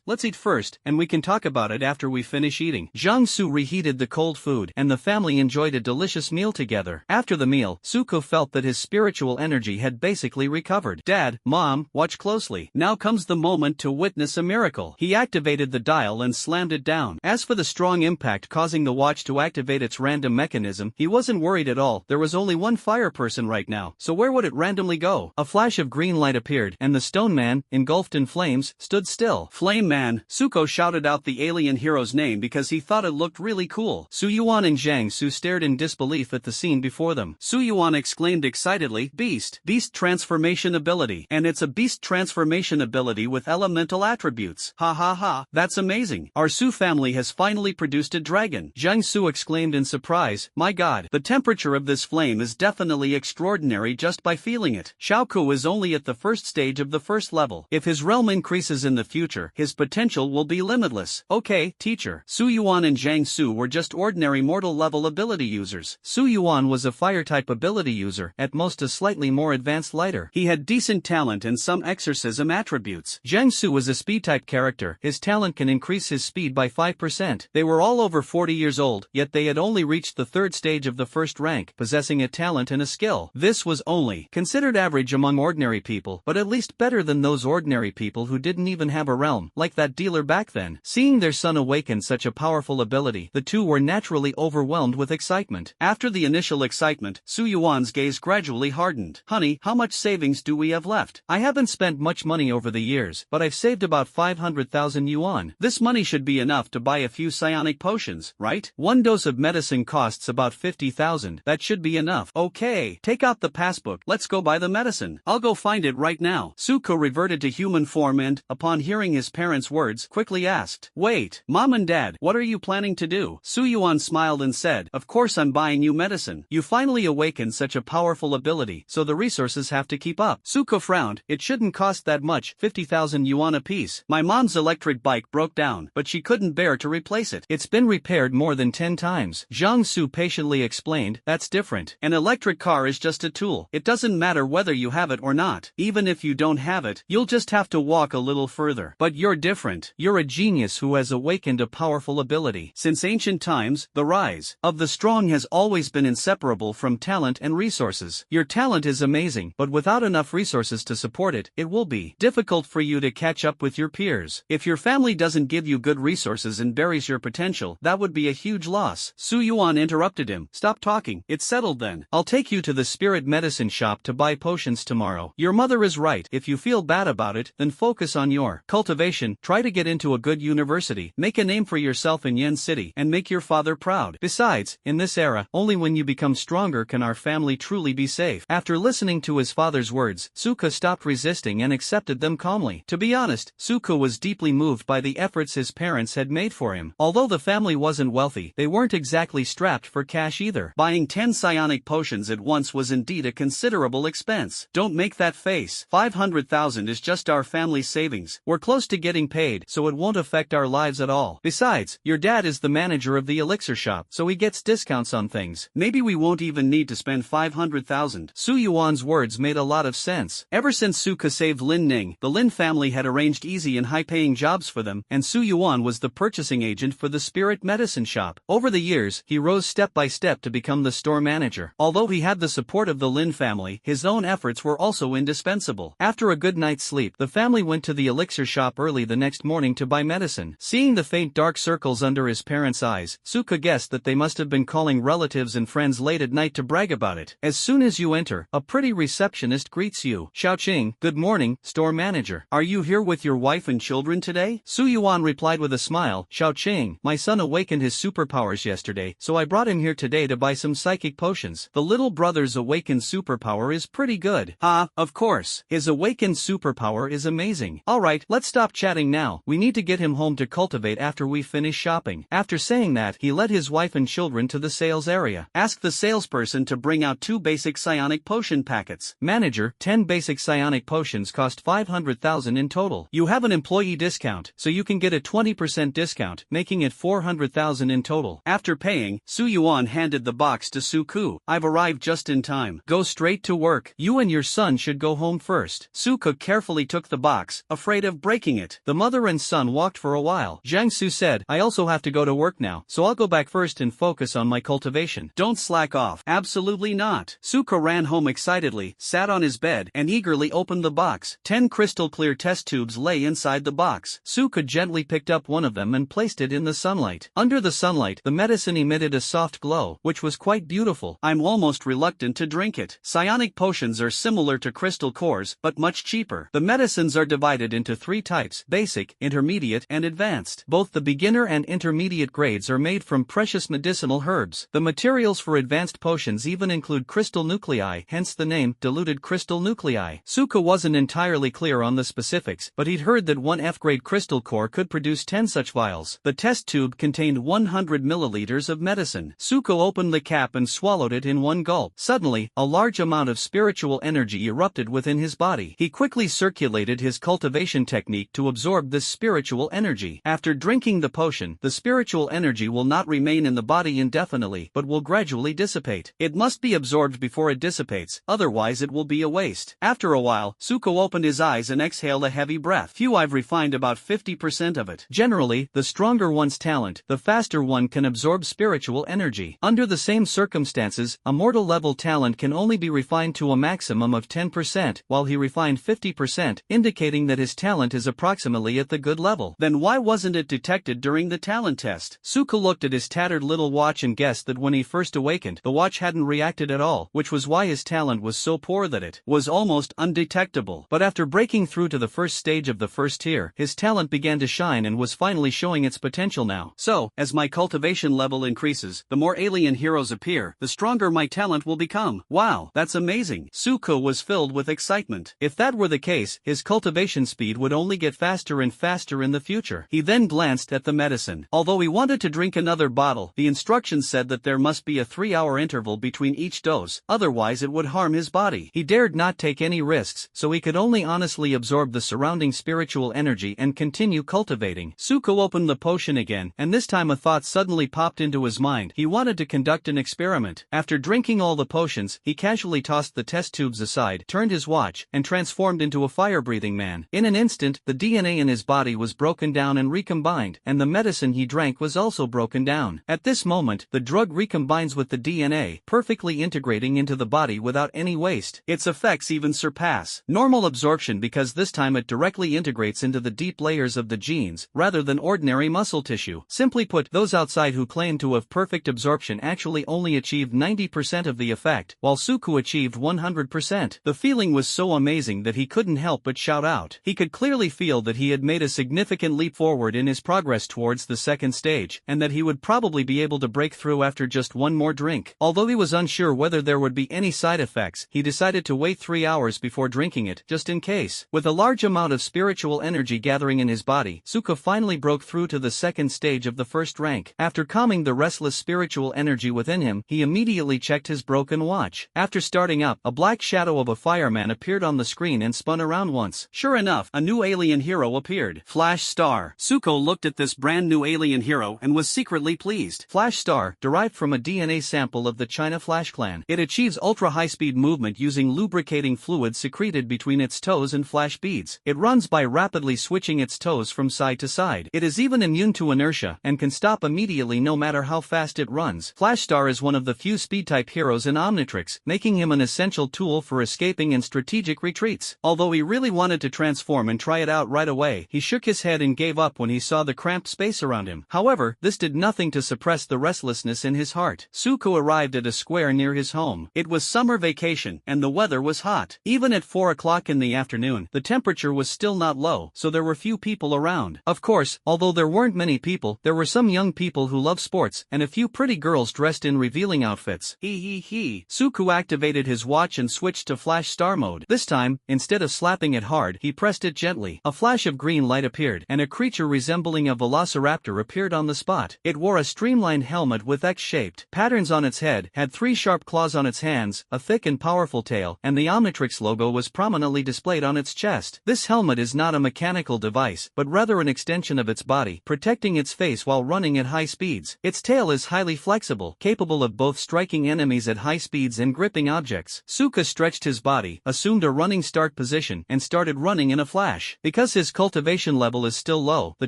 let's eat first, and we can talk about it after we finish eating." Jiang Su reheated the cold food, and the family enjoyed a delicious meal together. After the meal, Suko felt that his spiritual energy had basically recovered. "Dad, Mom, watch closely. Now comes the moment to witness a miracle." He activated the dial and slammed it down. As for the strong impact causing the watch to activate its random mechanism, he wasn't worried at all. There was only one fire person right now, so where would it randomly go? A flash of green light appeared, and the stone man, engulfed in flames, stood still. "Flame Man!" Suko shouted out the alien hero's name because he thought it looked really cool. Su Yuan and Jiang Su stared in disbelief at the scene before them. Su Yuan exclaimed excitedly, "Beast! Beast transformation ability! And it's a beast transformation ability with elemental attributes! Ha ha ha! That's amazing! Our Su family has finally produced a dragon!" Jiang Su exclaimed in surprise, "My god! The temperature of this flame is definitely extraordinary just by feeling it. Xiaoku is only at the first stage of the first level. If his realm increases in the future, his potential will be limitless." "Okay, teacher." Su Yuan and Jiang Su were just ordinary mortal level ability users. Su Yuan was a fire-type ability user, at most a slightly more advanced lighter. He had decent talent and some exorcism attributes. Jiang Su was a speed-type character. His talent can increase his speed by 5%. They were all over 40 years old, yet they had only reached the third stage of the first rank, possessing a talent and a skill. This was only considered average among ordinary people, but at least better than those ordinary people who didn't even have a realm, like that dealer back then. Seeing their son awaken such a powerful ability, the two were naturally overwhelmed with excitement. After the initial excitement, Su Yuan's gaze gradually hardened. "Honey, how much savings do we have left?" "I haven't spent much money over the years, but I've saved about 500,000 yuan. This money should be enough to buy a few psionic potions, right? One dose of medicine costs about 50,000 50,000. That should be enough. Okay, take out the passbook. Let's go buy the medicine. I'll go find it right now. Suko reverted to human form and, upon hearing his parents' words, quickly asked, "Wait, Mom and Dad, what are you planning to do?" Suyuan smiled and said, "Of course I'm buying you medicine. You finally awakened such a powerful ability, so the resources have to keep up." Suko frowned. It shouldn't cost that much, 50,000 yuan apiece. My mom's electric bike broke down, but she couldn't bear to replace it. It's been repaired more than 10 times. Zhang Su patiently explained, "That's different. An electric car is just a tool. It doesn't matter whether you have it or not. Even if you don't have it, you'll just have to walk a little further. But you're different. You're a genius who has awakened a powerful ability. Since ancient times, the rise of the strong has always been inseparable from talent and resources. Your talent is amazing, but without enough resources to support it, it will be difficult for you to catch up with your peers. If your family doesn't give you good resources and buries your potential, that would be a huge loss." Su Yuan interrupted him. "Stop talking. It's settled then. I'll take you to the spirit medicine shop to buy potions tomorrow. Your mother is right. If you feel bad about it, then focus on your cultivation. Try to get into a good university, make a name for yourself in Yen City, and make your father proud. Besides, in this era, only when you become stronger can our family truly be safe." After listening to his father's words, Suka stopped resisting and accepted them calmly. To be honest, Suka was deeply moved by the efforts his parents had made for him. Although the family wasn't wealthy, they weren't exactly strapped for cash either. Buying 10 psionic potions at once was indeed a considerable expense. "Don't make that face. 500,000 is just our family's savings. We're close to getting paid, so it won't affect our lives at all. Besides, your dad is the manager of the elixir shop, so he gets discounts on things. Maybe we won't even need to spend 500,000. Su Yuan's words made a lot of sense. Ever since Suka saved Lin Ning, the Lin family had arranged easy and high-paying jobs for them, and Su Yuan was the purchasing agent for the spirit medicine shop. Over the years, he rose step by step to become the store manager. Although he had the support of the Lin family, his own efforts were also indispensable. After a good night's sleep, the family went to the elixir shop early the next morning to buy medicine. Seeing the faint dark circles under his parents' eyes, Suka guessed that they must have been calling relatives and friends late at night to brag about it. As soon as you enter, a pretty receptionist greets you. "Xiaoqing, good morning, store manager. Are you here with your wife and children today?" Su Yuan replied with a smile. "Xiaoqing, my son awakened his superpowers yesterday, so I brought him here today to buy some psychic potions. The little brother's awakened superpower is pretty good." "Ah, of course. His awakened superpower is amazing. Alright, let's stop chatting now. We need to get him home to cultivate after we finish shopping." After saying that, he led his wife and children to the sales area. "Ask the salesperson to bring out 2 basic psionic potion packets." "Manager, 10 basic psionic potions cost 500,000 in total. You have an employee discount, so you can get a 20% discount, making it 400,000 in total." After paying, Su Yuan handed the box to Su Ku. "I've arrived just in time. Go straight to work. You and your son should go home first." Su Ku carefully took the box, afraid of breaking it. The mother and son walked for a while. Zhang Su said, "I also have to go to work now, so I'll go back first and focus on my cultivation." "Don't slack off." "Absolutely not." Suka ran home excitedly, sat on his bed, and eagerly opened the box. 10 crystal-clear test tubes lay inside the box. Suka gently picked up one of them and placed it in the sunlight. Under the sunlight, the medicine emitted a soft glow, which was quite beautiful. "I'm almost reluctant to drink it. Psionic potions are similar to crystal cores, but much cheaper. The medicines are divided into 3 types: basic, intermediate, and advanced. Both the beginner and intermediate grades are made from precious medicinal herbs. The materials for advanced potions even include crystal nuclei, hence the name, diluted crystal nuclei." Suka wasn't entirely clear on the specifics, but he'd heard that one F-grade crystal core could produce 10 such vials. The test tube contained 100 milliliters of medicine. Suka opened the cap and swallowed it in one gulp. Suddenly, a large amount of spiritual energy erupted within his body. He quickly circulated his cultivation technique to absorb this spiritual energy. After drinking the potion, the spiritual energy will not remain in the body indefinitely, but will gradually dissipate. It must be absorbed before it dissipates, otherwise it will be a waste. After a while, Suko opened his eyes and exhaled a heavy breath. "Phew, I've refined about 50% of it." Generally, the stronger one's talent, the faster one can absorb spiritual energy. Under the same circumstances, a mortal-level talent can only be refined to a maximum of 10%, while he refined 50%, indicating that his talent is approximately at the good level. Then why wasn't it detected during the talent test? Suka looked at his tattered little watch and guessed that when he first awakened, the watch hadn't reacted at all, which was why his talent was so poor that it was almost undetectable. But after breaking through to the first stage of the first tier, his talent began to shine and was finally showing its potential now. "So, as my cultivation level increases, the more alien alien heroes appear, the stronger my talent will become. Wow, that's amazing. Suko was filled with excitement. If that were the case, his cultivation speed would only get faster and faster in the future. He then glanced at the medicine. Although he wanted to drink another bottle, the instructions said that there must be a 3-hour interval between each dose, otherwise it would harm his body. He dared not take any risks, so he could only honestly absorb the surrounding spiritual energy and continue cultivating. Suko opened the potion again, and this time a thought suddenly popped into his mind. He wanted to conduct an experiment. After drinking all the potions, he casually tossed the test tubes aside, turned his watch, and transformed into a fire-breathing man. In an instant, the DNA in his body was broken down and recombined, and the medicine he drank was also broken down. At this moment, the drug recombines with the DNA, perfectly integrating into the body without any waste. Its effects even surpass normal absorption because this time it directly integrates into the deep layers of the genes, rather than ordinary muscle tissue. Simply put, those outside who claim to have perfect absorption actually only achieved 90% of the effect, while Suku achieved 100%. The feeling was so amazing that he couldn't help but shout out. He could clearly feel that he had made a significant leap forward in his progress towards the second stage, and that he would probably be able to break through after just one more drink. Although he was unsure whether there would be any side effects, he decided to wait 3 hours before drinking it, just in case. With a large amount of spiritual energy gathering in his body, Suka finally broke through to the second stage of the first rank. After calming the restless spiritual energy within him, he immediately checked his broken watch. After starting up, a black shadow of a fireman appeared on the screen and spun around once. Sure enough, a new alien hero appeared. Flash Star. Suko looked at this brand new alien hero and was secretly pleased. Flash Star, derived from a DNA sample of the China Flash clan. It achieves ultra-high-speed movement using lubricating fluid secreted between its toes and flash beads. It runs by rapidly switching its toes from side to side. It is even immune to inertia and can stop immediately no matter how fast it runs. Flash Star is one of the few speed-type heroes in Omnitrix, making him an essential tool for escaping and strategic retreats. Although he really wanted to transform and try it out right away, he shook his head and gave up when he saw the cramped space around him. However, this did nothing to suppress the restlessness in his heart. Suko arrived at a square near his home. It was summer vacation, and the weather was hot. Even at 4 o'clock in the afternoon, the temperature was still not low, so there were few people around. Of course, although there weren't many people, there were some young people who love sports, and a few pretty girls dressed in revealing outfits. Suku activated his watch and switched to Flash Star mode. This time, instead of slapping it hard, he pressed it gently. A flash of green light appeared, and a creature resembling a velociraptor appeared on the spot. It wore a streamlined helmet with X-shaped patterns on its head, had 3 sharp claws on its hands, a thick and powerful tail, and the Omnitrix logo was prominently displayed on its chest. This helmet is not a mechanical device, but rather an extension of its body, protecting its face while running at high speeds. Its tail is highly flexible, capable of both striking enemies at high speeds and gripping objects. Suka stretched his body, assumed a running start position, and started running in a flash. Because his cultivation level is still low, the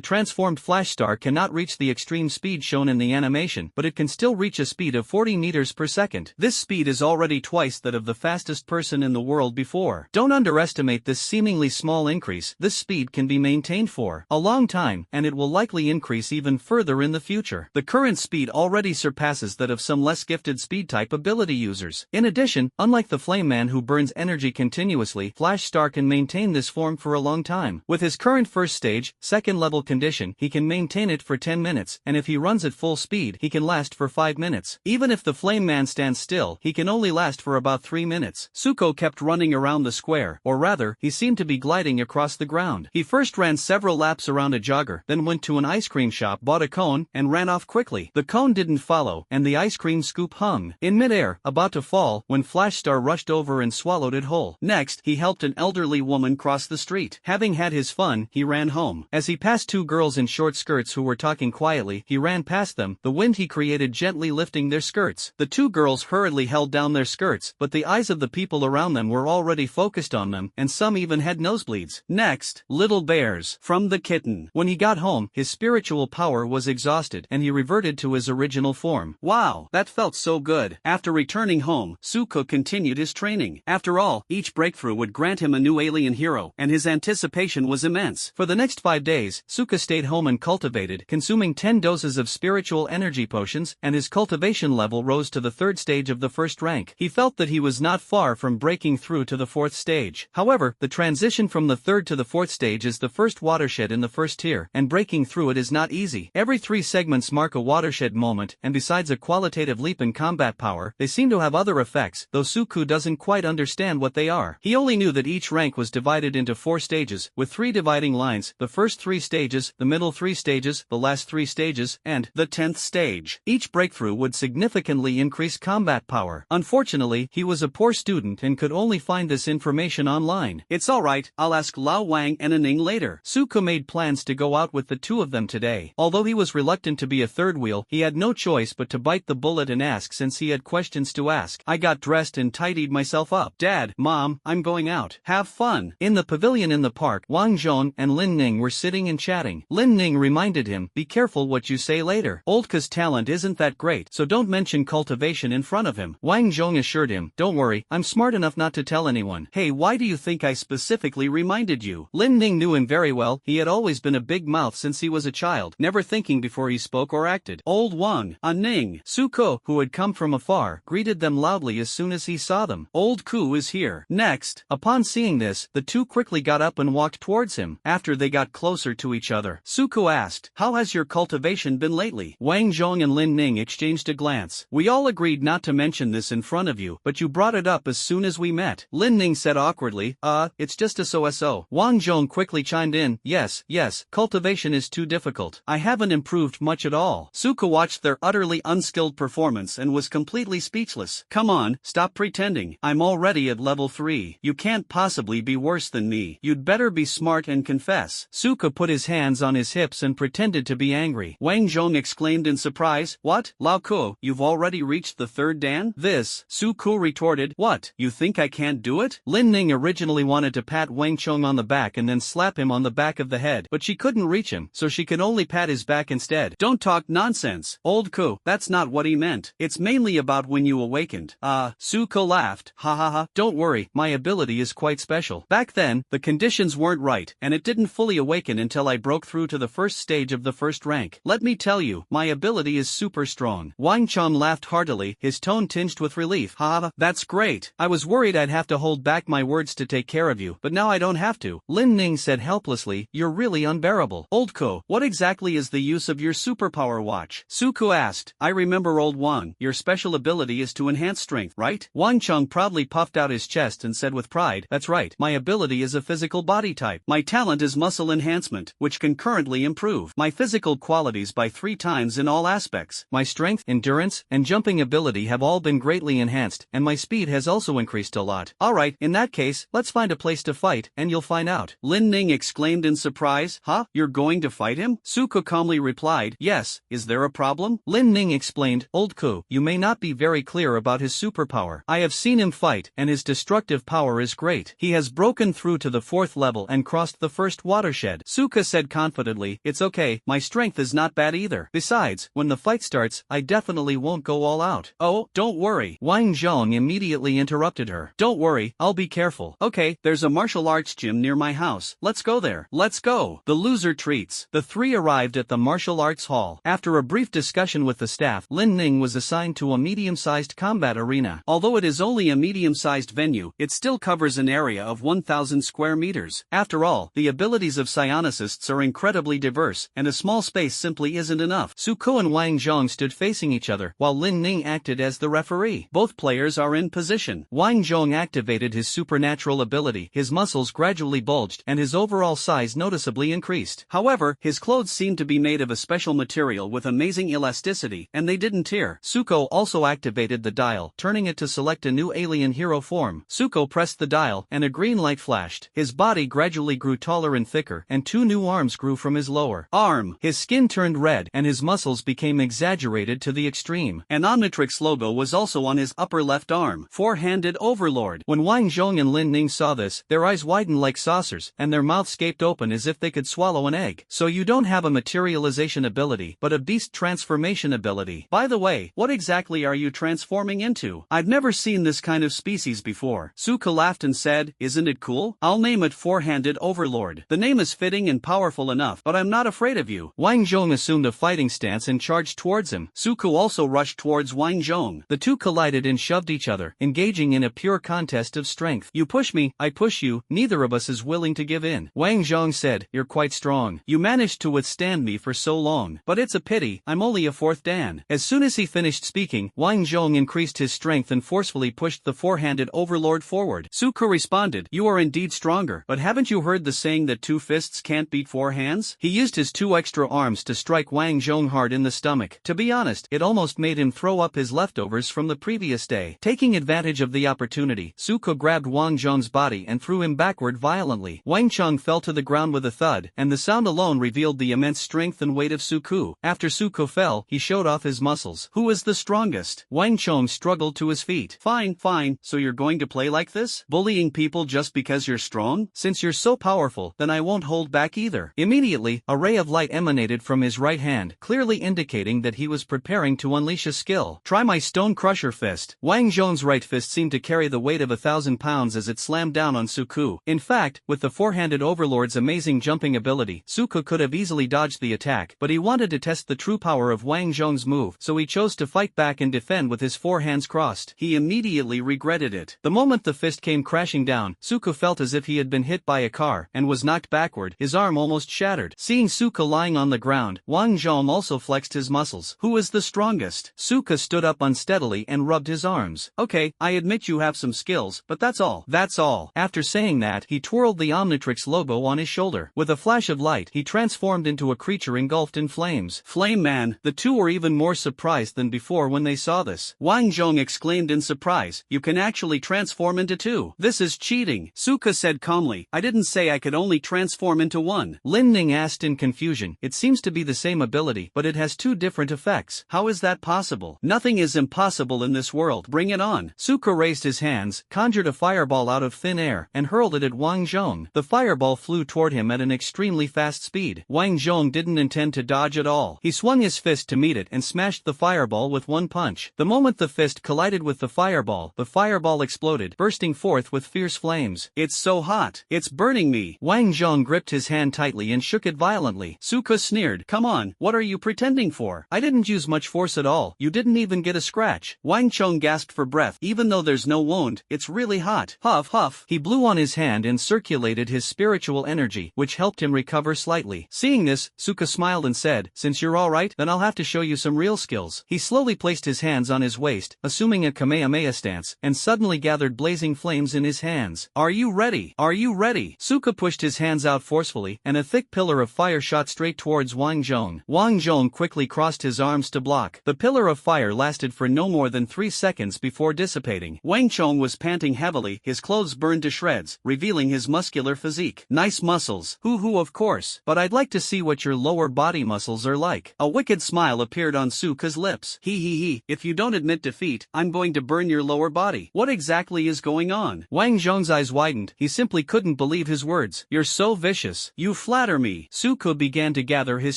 transformed Flash Star cannot reach the extreme speed shown in the animation, but it can still reach a speed of 40 meters per second. This speed is already twice that of the fastest person in the world before. Don't underestimate this seemingly small increase. This speed can be maintained for a long time, and it will likely increase even further in the future. The current speed already surpasses that of some less gifted speed-type ability users. In addition, unlike the Flame Man who burns energy continuously, Flash Star can maintain this form for a long time. With his current first stage, second level condition, he can maintain it for 10 minutes, and if he runs at full speed, he can last for 5 minutes. Even if the Flame Man stands still, he can only last for about 3 minutes. Suko kept running around the square, or rather, he seemed to be gliding across the ground. He first ran several laps around a jogger, then went to an ice cream shop, bought a cone, and ran off quickly. The cone didn't follow, and the ice cream scoop hung in midair, about to fall, when Flash Star rushed over and swallowed it whole. Next, he helped an elderly woman cross the street. Having had his fun, he ran home. As he passed 2 girls in short skirts who were talking quietly, he ran past them, the wind he created gently lifting their skirts. The 2 girls hurriedly held down their skirts, but the eyes of the people around them were already focused on them, and some even had nosebleeds. Next, Little Bears from the Kitten. When he got home, his spiritual power was exhausted, and he reverted to his original form. Wow, that felt so good. After returning home, Suko continued his training. After all, each breakthrough would grant him a new alien hero, and his anticipation was immense. For the next 5 days, Suka stayed home and cultivated, consuming 10 doses of spiritual energy potions, and his cultivation level rose to the 3rd stage of the first rank. He felt that he was not far from breaking through to the 4th stage. However, the transition from the 3rd to the 4th stage is the first watershed in the first tier, and breaking through it is not easy. Every 3 segments mark a watershed moment, and besides a a qualitative leap in combat power, they seem to have other effects, though Suku doesn't quite understand what they are. He only knew that each rank was divided into 4 stages, with 3 dividing lines, the first 3 stages, the middle 3 stages, the last 3 stages, and the 10th stage. Each breakthrough would significantly increase combat power. Unfortunately, he was a poor student and could only find this information online. It's alright, I'll ask Lao Wang and Aning later. Suku made plans to go out with the 2 of them today. Although he was reluctant to be a third wheel, he had no choice but to bite the bullet and ask since he had questions to ask. I got dressed and tidied myself up. Dad, Mom, I'm going out. Have fun. In the pavilion in the park, Wang Zhong and Lin Ning were sitting and chatting. Lin Ning reminded him, be careful what you say later. Oldka's talent isn't that great, so don't mention cultivation in front of him. Wang Zhong assured him, don't worry, I'm smart enough not to tell anyone. Hey, why do you think I specifically reminded you? Lin Ning knew him very well. He had always been a big mouth since he was a child, never thinking before he spoke or acted. Old Wang, Ning, Suko, who had come from afar, greeted them loudly as soon as he saw them. Old Ku is here. Next, upon seeing this, the 2 quickly got up and walked towards him. After they got closer to each other, Suko asked, how has your cultivation been lately? Wang Zhong and Lin Ning exchanged a glance. We all agreed not to mention this in front of you, but you brought it up as soon as we met. Lin Ning said awkwardly, it's just a so-so. Wang Zhong quickly chimed in, yes, cultivation is too difficult. I haven't improved much at all. Suko watched their utterly unskilled performance and was completely speechless. Come on, stop pretending. I'm already at level 3. You can't possibly be worse than me. You'd better be smart and confess. Suko put his hands on his hips and pretended to be angry. Wang Zhong exclaimed in surprise, what? Lao Ku, you've already reached the 3rd dan? This, Suko retorted, what? You think I can't do it? Lin Ning originally wanted to pat Wang Chong on the back and then slap him on the back of the head, but she couldn't reach him, so she could only pat his back instead. Don't talk nonsense. Old Ku, that's not what he meant. It's mainly about when you awakened. Suko laughed, ha ha ha, don't worry, my ability is quite special. Back then, the conditions weren't right, and it didn't fully awaken until I broke through to the first stage of the 1st rank. Let me tell you, my ability is super strong. Wang Chong laughed heartily, his tone tinged with relief. Ha ha, that's great. I was worried I'd have to hold back my words to take care of you, but now I don't have to. Lin Ning said helplessly, you're really unbearable. Old Ko, what exactly is the use of your superpower watch? Suku asked. I remember Old Wang, your special ability is to enhance strength, right? Wang Chong proudly puffed out his chest and said with pride, that's right, my ability is a physical body type. My talent is muscle enhancement, which can currently improve my physical qualities by 3 times in all aspects. My strength, endurance, and jumping ability have all been greatly enhanced, and my speed has also increased a lot. Alright, in that case, let's find a place to fight, and you'll find out. Lin Ning exclaimed in surprise, huh? You're going to fight him? Suko calmly replied, yes, is there a problem? Lin Ning explained, Old Ku, you may not be very clear about his superpower. I have seen him fight, and his destructive power is great. He has broken through to the 4th level and crossed the 1st watershed. Suka said confidently, it's okay, my strength is not bad either. Besides, when the fight starts, I definitely won't go all out. Oh, don't worry. Wang Zhong immediately interrupted her. Don't worry, I'll be careful. Okay, there's a martial arts gym near my house. Let's go there. Let's go. The loser treats. The 3 arrived at the martial arts hall. After a brief discussion with the staff, Lin Ning was assigned to a medium-sized combat arena. Although it is only a medium-sized venue, it still covers an area of 1,000 square meters. After all, the abilities of psionicists are incredibly diverse, and a small space simply isn't enough. Suko and Wang Zhong stood facing each other, while Lin Ning acted as the referee. Both players are in position. Wang Zhong activated his supernatural ability, his muscles gradually bulged, and his overall size noticeably increased. However, his clothes seemed to be made of a special material with amazing elasticity, and they didn't tear. Suko also activated the dial, turning it to select a new alien hero form. Suko pressed the dial, and a green light flashed. His body gradually grew taller and thicker, and 2 new arms grew from his lower arm. His skin turned red, and his muscles became exaggerated to the extreme. An Omnitrix logo was also on his upper left arm. 4-handed overlord. When Wang Zhong and Lin Ning saw this, their eyes widened like saucers, and their mouths gaped open as if they could swallow an egg. So you don't have a materialization ability, but a beast transformation ability. By the way, what exactly are you transforming into? I've never seen this kind of species before. Suka laughed and said, isn't it cool? I'll name it 4-handed overlord. The name is fitting and powerful enough, but I'm not afraid of you. Wang Zhong assumed a fighting stance and charged towards him. Suku also rushed towards Wang Zhong. The 2 collided and shoved each other, engaging in a pure contest of strength. You push me, I push you, neither of us is willing to give in. Wang Zhong said, you're quite strong. You managed to withstand me for so long, but it's a pity, I'm only a 4th dan. As soon as he finished speaking, Wang Zhong increased his strength and forcefully pushed the four-handed overlord forward. Suko responded, "You are indeed stronger, but haven't you heard the saying that two fists can't beat four hands?" He used his two extra arms to strike Wang Zhong hard in the stomach. To be honest, it almost made him throw up his leftovers from the previous day. Taking advantage of the opportunity, Suko grabbed Wang Zhong's body and threw him backward violently. Wang Cheng fell to the ground with a thud, and the sound alone revealed the immense strength and weight of Suko. After Suko fell, he showed off his muscles. Who is the strongest? Wang Cheng struggled to his feet. Fine, so you're going to play like this? Bullying people just because you're strong? Since you're so powerful, then I won't hold back either. Immediately, a ray of light emanated from his right hand, clearly indicating that he was preparing to unleash a skill. Try my Stone Crusher fist. Wang Zhong's right fist seemed to carry the weight of 1,000 pounds as it slammed down on Suko. In fact, with the four-handed overlord's amazing jumping ability, Suko could have easily dodged the attack, but he wanted to test the true power of Wang Zhong's move, so he chose to fight back and defend with his four hands crossed. He immediately regretted it. The moment the fist came crashing down, Suko felt as if he had been hit by a car, and was knocked backward, his arm almost shattered. Seeing Suko lying on the ground, Wang Zhong also flexed his muscles. Who is the strongest? Suko stood up unsteadily and rubbed his arms. Okay, I admit you have some skills, but that's all. That's all. After saying that, he twirled the Omnitrix logo on his shoulder. With a flash of light, he transformed into a creature engulfed in flames. Flame Man! The two were even more surprised than before when they saw this. Wang Zhong exclaimed in surprise, "You can actually transform into two. This is cheating." Suko said calmly, "I didn't say I could only transform into one." Lin Ning asked in confusion, "It seems to be the same ability, but it has two different effects. How is that possible?" "Nothing is impossible in this world. Bring it on." Suko raised his hands, conjured a fireball out of thin air, and hurled it at Wang Zhong. The fireball flew toward him at an extremely fast speed. Wang Zhong didn't intend to dodge at all. He swung his fist to meet it and smashed the fireball with one punch. The moment the fist collided with the fireball exploded, bursting forth with fierce flames. "It's so hot. It's burning me." Wang Zhong gripped his hand tightly and shook it violently. Suko sneered, "Come on, what are you pretending for? I didn't use much force at all. You didn't even get a scratch." Wang Cheng gasped for breath. "Even though there's no wound, it's really hot." Huff, huff. He blew on his hand and circulated his spiritual energy, which helped him recover slightly. Seeing this, Suko smiled and said, "Since you're alright, then I'll have to show you some real skills." He slowly placed his hands on his waist, assuming a Kamehameha stance, and suddenly gathered blazing flames in his hands. "Are you ready? Are you ready?" Suko pushed his hands out forcefully, and a thick pillar of fire shot straight towards Wang Zhong. Wang Zhong quickly crossed his arms to block. The pillar of fire lasted for no more than 3 seconds before dissipating. Wang Zhong was panting heavily, his clothes burned to shreds, revealing his muscular physique. "Nice muscles." Hoo of course. "But I'd like to see what your lower body muscles are like." A wicked smile appeared on Suko's lips. He. "If you don't admit defeat, I'm going to burn your lower body." What exactly is going on? Wang Zhong's eyes widened. He simply couldn't believe his words. "You're so vicious. You flatter me." Suko began to gather his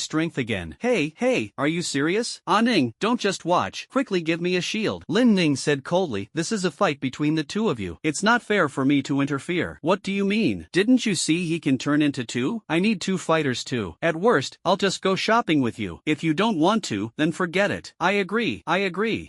strength again. Hey, are you serious? Ah Ning, don't just watch. Quickly give me a shield." Lin Ning said coldly, "This is a fight between the two of you. It's not fair for me to interfere." "What do you mean? Didn't you see he can turn into two? I need two fighters too. At worst, I'll just go shopping with you. If you don't want to, then forget it." I agree.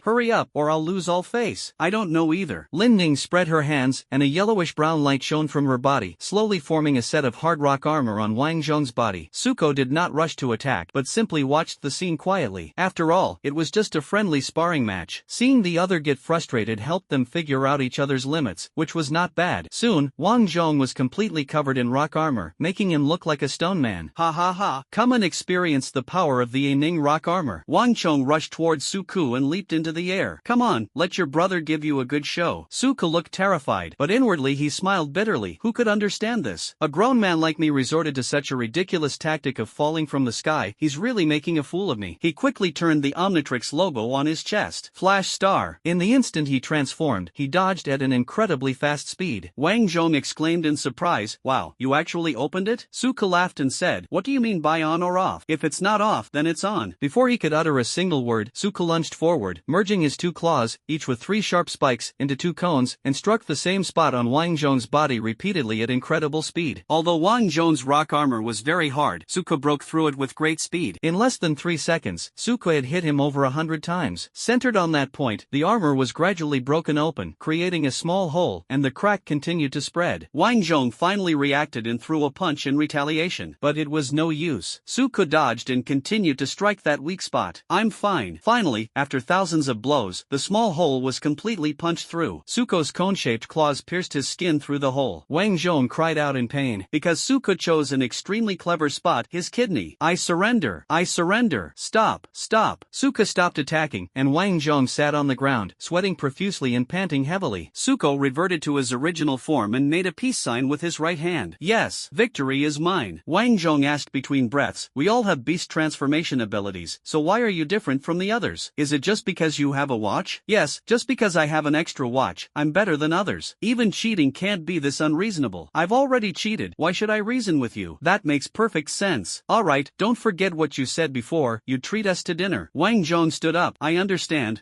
"Hurry up, or I'll lose all face." "I don't know either." Lin Ning spread her hands, and a yellowish-brown light shone from her body, slowly forming a set of hard rock armor on Wang Zhong's body. Suko did not rush to attack, but simply watched the scene quietly. After all, it was just a friendly sparring match. Seeing the other get frustrated helped them figure out each other's limits, which was not bad. Soon, Wang Zhong was completely covered in rock armor, making him look like a stone man. Ha. Come and experience the power of the Ning rock armor. Wang Cheng rushed towards Suko and leaped into the air. "Come on, let your brother give you a good show." Suko looked terrified, but inwardly he smiled bitterly. Who could understand this? A grown man like me resorted to such a ridiculous tactic of falling from the sky. He's really making a fool of me. He quickly turned the Omnitrix logo on his chest. Flash star. In the instant he transformed, he dodged at an incredibly fast speed. Wang Zhong exclaimed in surprise, "Wow, you actually opened it?" Suko laughed and said, "What do you mean by on or off? If it's not off, then it's on." Before he could utter a single word, Suko lunged forward, merging his two claws, each with 3 sharp spikes, into 2 cones, and struck the same spot on Wang Zhong's body repeatedly at incredible speed. Although Wang Zhong's rock armor was very hard, Suko broke through it with great speed. In less than 3 seconds, Suko had hit him over 100 times. Centered on that point, the armor was gradually broken open, creating a small hole, and the crack continued to spread. Wang Zhong finally reacted and threw a punch in retaliation, but it was no use. Suko dodged and continued to strike that weak spot. "I'm fine. Finally, after thousands of blows, the small hole was completely punched through. Suko's cone-shaped claws pierced his skin through the hole. Wang Zhong cried out in pain, because Suko chose an extremely clever spot, his kidney. I surrender. I surrender. Stop. Stop. Suko stopped attacking, and Wang Zhong sat on the ground, sweating profusely and panting heavily. Suko reverted to his original form and made a peace sign with his right hand. Yes, victory is mine. Wang Zhong asked between breaths. We all have beast transformation abilities, so why are you different from the others? Is it just because you have a watch? Yes, just because I have an extra watch, I'm better than others. Even cheating can't be this unreasonable. I've already cheated, why should I reason with you? That makes perfect sense. Alright, don't forget what you said before, you'd treat us to dinner. Wang Zhong stood up. I understand.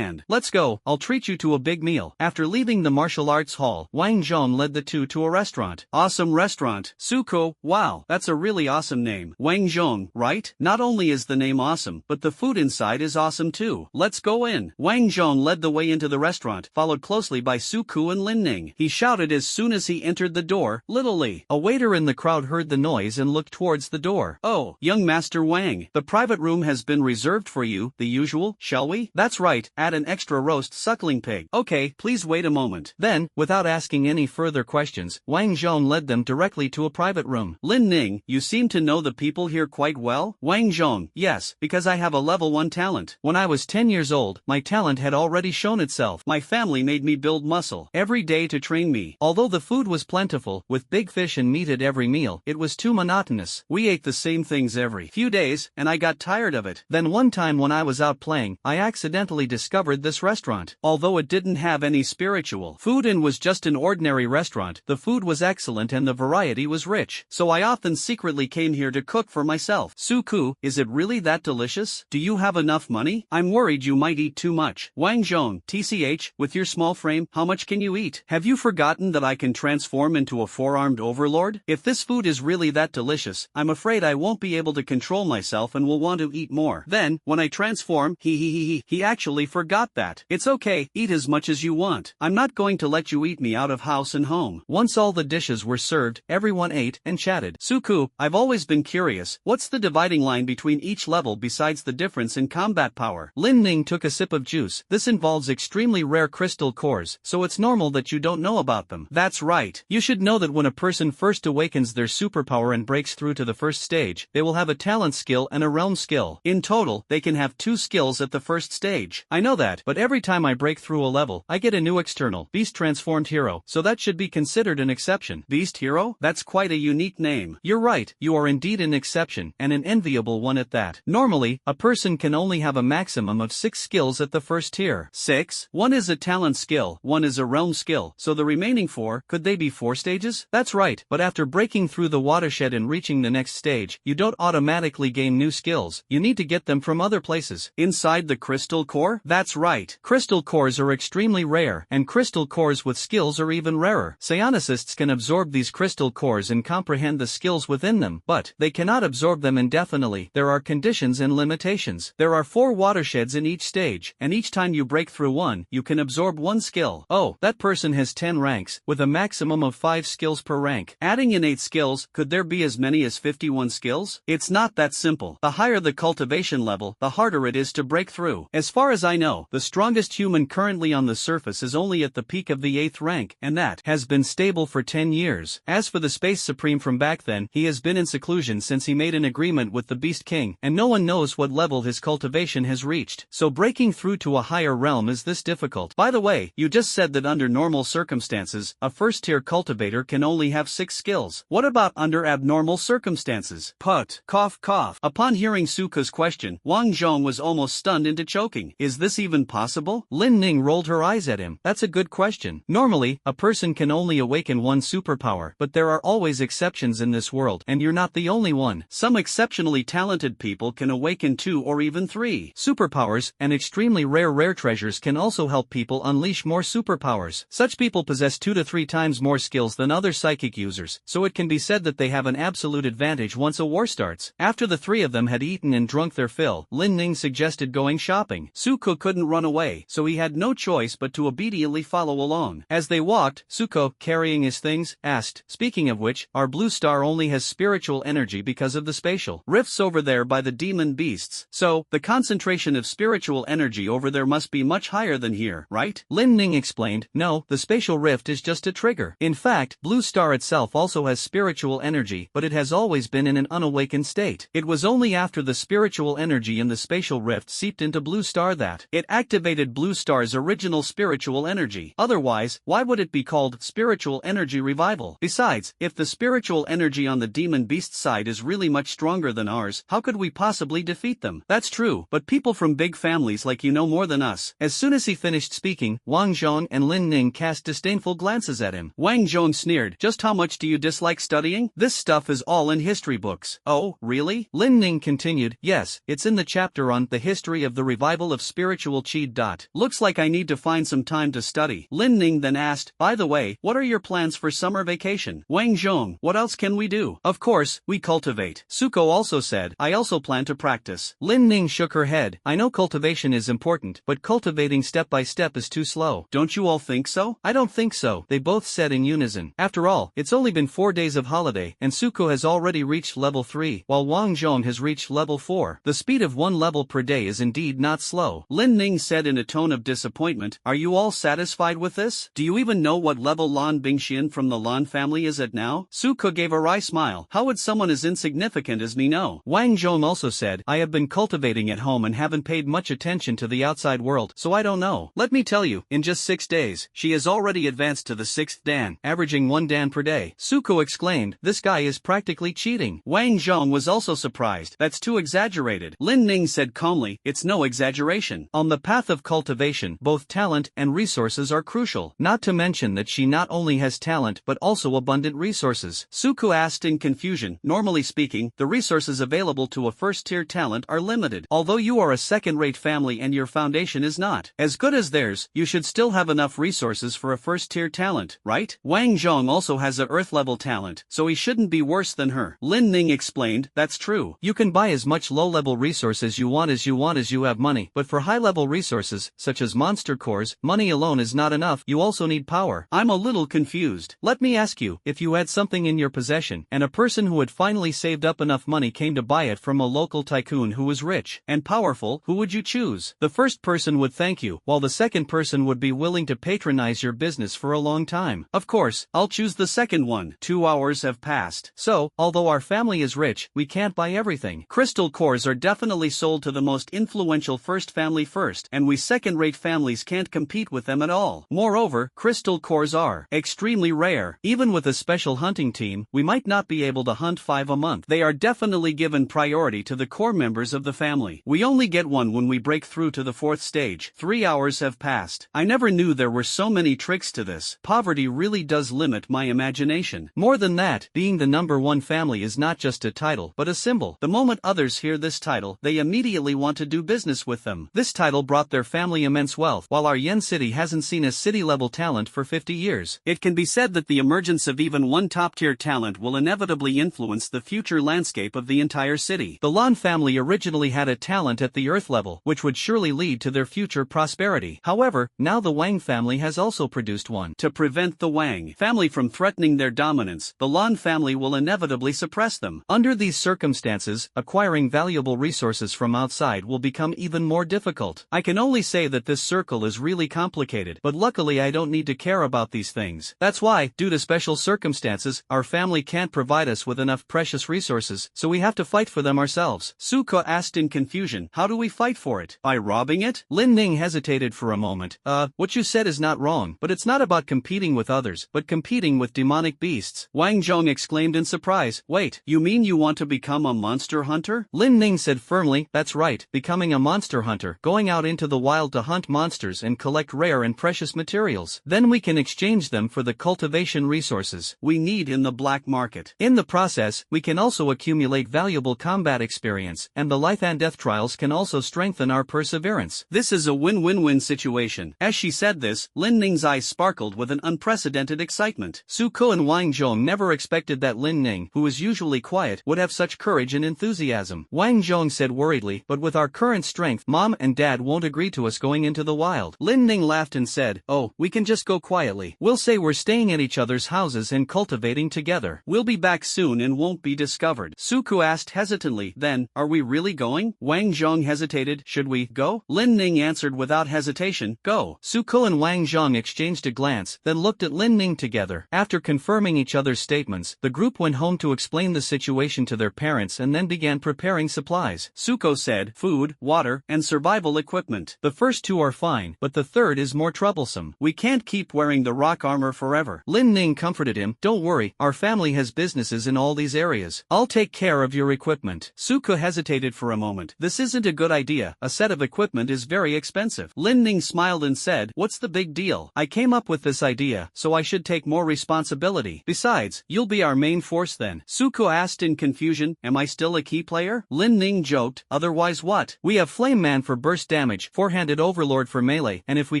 Let's go, I'll treat you to a big meal. After leaving the martial arts hall, Wang Zhong led the two to a restaurant. Awesome restaurant. Suko, wow, that's a really awesome name. Wang Zhong, right? Not only is the name awesome, but the food inside is awesome too. Let's go in. Wang Zhong led the way into the restaurant, followed closely by Suko and Lin Ning. He shouted as soon as he entered the door, "Little Li." A waiter in the crowd heard the noise and looked towards the door. Oh, young Master Wang, the private room has been reserved for you, the usual, shall we? That's right, add an extra roast suckling pig. Okay, please wait a moment. Then, without asking any further questions, Wang Zhong led them directly to a private room. Lin Ning, you seem to know the people here quite well? Wang Zhong, yes, because I have a level 1 talent. When I was 10 years old, my talent had already shown itself. My family made me build muscle every day to train me. Although the food was plentiful, with big fish and meat at every meal, it was too monotonous. We ate the same things every few days, and I got tired of it. Then one time when I was out playing, I accidentally discovered this restaurant. Although it didn't have any spiritual food and was just an ordinary restaurant, the food was excellent and the variety was rich. So I often secretly came here to cook for myself. Suku, is it really that delicious? Do you have enough money? I'm worried you might eat too much. Wang Zhong, TCH, with your small frame, how much can you eat? Have you forgotten that I can transform into a four-armed overlord? If this food is really that delicious, I'm afraid I won't be able to control myself and will want to eat more. Then, when I transform, he actually forgot that. It's okay, eat as much as you want. I'm not going to let you eat me out of house and home. Once all the dishes were served, everyone ate and chatted. Suku, I've always been curious, what's the dividing line between each level besides the difference in combat power? Lin Ning took a sip of juice. This involves extremely rare crystal cores, so it's normal that you don't know about them. That's right. You should know that when a person first awakens their superpower and breaks through to the first stage, they will have a talent skill and a realm skill. In total, they can have 2 skills at the first stage. I know that, but every time I break through a level, I get a new external, beast transformed hero, so that should be considered an exception. Beast hero? That's quite a unique name. You're right, you are indeed an exception, and an enviable one at that. Normally, a person can only have a maximum of 6 skills at the first tier. 6? 1 is a talent skill, 1 is a realm skill, so the remaining 4, could they be 4 stages? That's right, but after breaking through the watershed and reaching the next stage, you don't automatically gain new skills, you need to get them from other places. Inside the crystal core? That's right. Crystal cores are extremely rare, and crystal cores with skills are even rarer. Psionicists can absorb these crystal cores and comprehend the skills within them, but they cannot absorb them indefinitely. There are conditions and limitations. There are 4 watersheds in each stage, and each time you break through one, you can absorb 1 skill. Oh, that person has 10 ranks, with a maximum of 5 skills per rank. Adding in 8 skills, could there be as many as 51 skills? It's not that simple. The higher the cultivation level, the harder it is to break through. As far as I know, the strongest human currently on the surface is only at the peak of the 8th rank, and that has been stable for 10 years. As for the Space Supreme from back then, he has been in seclusion since he made an agreement with the Beast King, and no one knows what level his cultivation has reached. So breaking through to a higher realm is this difficult. By the way, you just said that under normal circumstances, a first-tier cultivator can only have 6 skills. What about under abnormal circumstances? Put. Cough cough. Upon hearing Suka's question, Wang Zhong was almost stunned into choking. Is this even possible? Lin Ning rolled her eyes at him. That's a good question. Normally, a person can only awaken 1 superpower, but there are always exceptions in this world, and you're not the only one. Some exceptionally talented people can awaken 2 or even 3 superpowers, and extremely rare treasures can also help people unleash more superpowers. Such people possess 2 to 3 times more skills than other psychic users, so it can be said that they have an absolute advantage once a war starts. After the 3 of them had eaten and drunk their fill, Lin Ning suggested going shopping. Suko couldn't run away, so he had no choice but to obediently follow along. As they walked, Suko, carrying his things, asked, "Speaking of which, our blue star only has spiritual energy because of the spatial rifts over there by the demon beasts, So, the concentration of spiritual energy over there must be much higher than here, right? Lin Ning explained, no, the spatial rift is just a trigger. In fact, Blue Star itself also has spiritual energy, but it has always been in an unawakened state. It was only after the spiritual energy in the spatial rift seeped into Blue Star that it activated Blue Star's original spiritual energy. Otherwise, why would it be called spiritual energy revival? Besides, if the spiritual energy on the demon beast side is really much stronger than ours, how could we possibly defeat them? That's true, but people from big families like you know more than us. As soon as he finished speaking, Wang Zhong and Lin Ning cast disdainful glances at him. Wang Zhong sneered, just how much do you dislike studying? This stuff is all in history books. Oh, really? Lin Ning continued, yes, it's in the chapter on the history of the revival of spiritual chi. Looks like I need to find some time to study. Lin Ning then asked, by the way, what are your plans for summer vacation? Wang Zhong, what else can we do? Of course, we cultivate. Suko also said, I also plan to practice. Lin Ning shook her head, I know cultivation is important, but cultivating step by step is too slow. Don't you all think so? I don't think so, they both said in unison. After all, it's only been 4 days of holiday, and Suko has already reached level 3, while Wang Zhong has reached level 4. The speed of 1 level per day is indeed not slow. Lin Ning said in a tone of disappointment, are you all satisfied with this? Do you even know what level Lan Bingxian from the Lan family is at now? Suko gave a wry smile. How would someone as insignificant as me know? Wang Zhong also said, I have been cultivating at home and haven't paid much attention to the outside world, so I don't know. Let me tell you, in just 6 days, she has already advanced to the 6th dan, averaging 1 dan per day. Suko exclaimed, this guy is practically cheating. Wang Zhong was also surprised. That's too exaggerated. Lin Ning said calmly, it's no exaggeration. On the path of cultivation, both talent and resources are crucial. Not to mention that she not only has talent but also abundant resources. Suko asked in confusion, normally speaking, the resources available to a first-tier talent are limited. Although you are a second-rate family and your foundation is not as good as theirs, you should still have enough resources for a first-tier talent, right? Wang Zhong also has a Earth-level talent, so he shouldn't be worse than her. Lin Ning explained, that's true. You can buy as much low-level resources you want as you have money, but for high-level resources, such as monster cores, money alone is not enough, you also need power. I'm a little confused. Let me ask you, if you had something in your possession, and a person who had finally saved up enough money came to buy it from a local tycoon who was rich and powerful, who would you choose? The first person would thank you, while the second person would be willing to patronize your business for a long time. Of course, I'll choose the second one. 2 hours have passed. So, although our family is rich, we can't buy everything. Crystal cores are definitely sold to the most influential first family first, and we second-rate families can't compete with them at all. Moreover, crystal cores are extremely rare. Even with a special hunting team, we might not be able to hunt 5 a month. They are definitely given priority to the core members of the family. We only get one when we break through to the 4th stage. 3 hours have passed. I never knew there were so many tricks to this. Poverty really does limit my imagination. More than that, being the number 1 family is not just a title, but a symbol. The moment others hear this title, they immediately want to do business with them. This title brought their family immense wealth, while our Yen city hasn't seen a city-level talent for 50 years. It can be said that the emergence of even one top-tier talent will inevitably influence the future landscape of the entire city. The Lan family originally had a talent at the Earth level, which would surely lead to their future prosperity. However, now the Wang family has also produced one. To prevent the Wang family from threatening their dominance, the Lan family will inevitably suppress them. Under these circumstances, acquiring valuable resources from outside will become even more difficult. I can only say that this circle is really complicated, but luckily I don't need to care about these things. That's why, due to special circumstances, our family can't provide us with enough precious resources, so we have to fight for them ourselves. Suko asked in confusion, how do we fight for it? By robbing it? Lin Ning hesitated for a moment. What you said is not wrong, but it's not about competing with others, but competing with demonic beasts. Wang Zhong exclaimed in surprise, wait, you mean you want to become a monster hunter? Lin Ning said firmly, that's right, becoming a monster hunter, going out into the wild to hunt monsters and collect rare and precious materials. Then we can exchange them for the cultivation resources we need in the black market. In the process, we can also accumulate valuable combat experience, and the life and death trials can also strengthen our perseverance. This is a win-win-win situation. As she said this, Lin Ning's eyes sparkled with an unprecedented excitement. Suko and Wang Zhong never expected that Lin Ning, who is usually quiet, would have such courage and enthusiasm. Wang Zhong said worriedly, but with our current strength, Mom and Dad won't agree to us going into the wild. Lin Ning laughed and said, oh, we can just go quietly. We'll say we're staying at each other's houses and cultivating together. We'll be back soon and won't be discovered. Suko asked hesitantly, then, are we really going? Wang Zhong hesitated. Should we go? Lin Ning answered without hesitation, go. Suko and Wang Zhong exchanged a glance, then looked at Lin Ning together. After confirming each other's statements, the group went home to explain the situation to their parents and then began preparing supplies. Suko said, food, water, and survival equipment. The first two are fine, but the third is more troublesome. We can't keep wearing the rock armor forever. Lin Ning comforted him, don't worry, our family has businesses in all these areas. I'll take care of your equipment. Suko hesitated for a moment. This isn't a good idea, a set of equipment is very expensive. Lin Ning smiled and said, what's the big deal? I came up with this idea, so I should take more responsibility. Besides, you'll be our main force then. Suko asked in confusion, am I still a key player? Lin Ning joked, otherwise what? We have Flame Man for burst damage, four-handed Overlord for melee, and if we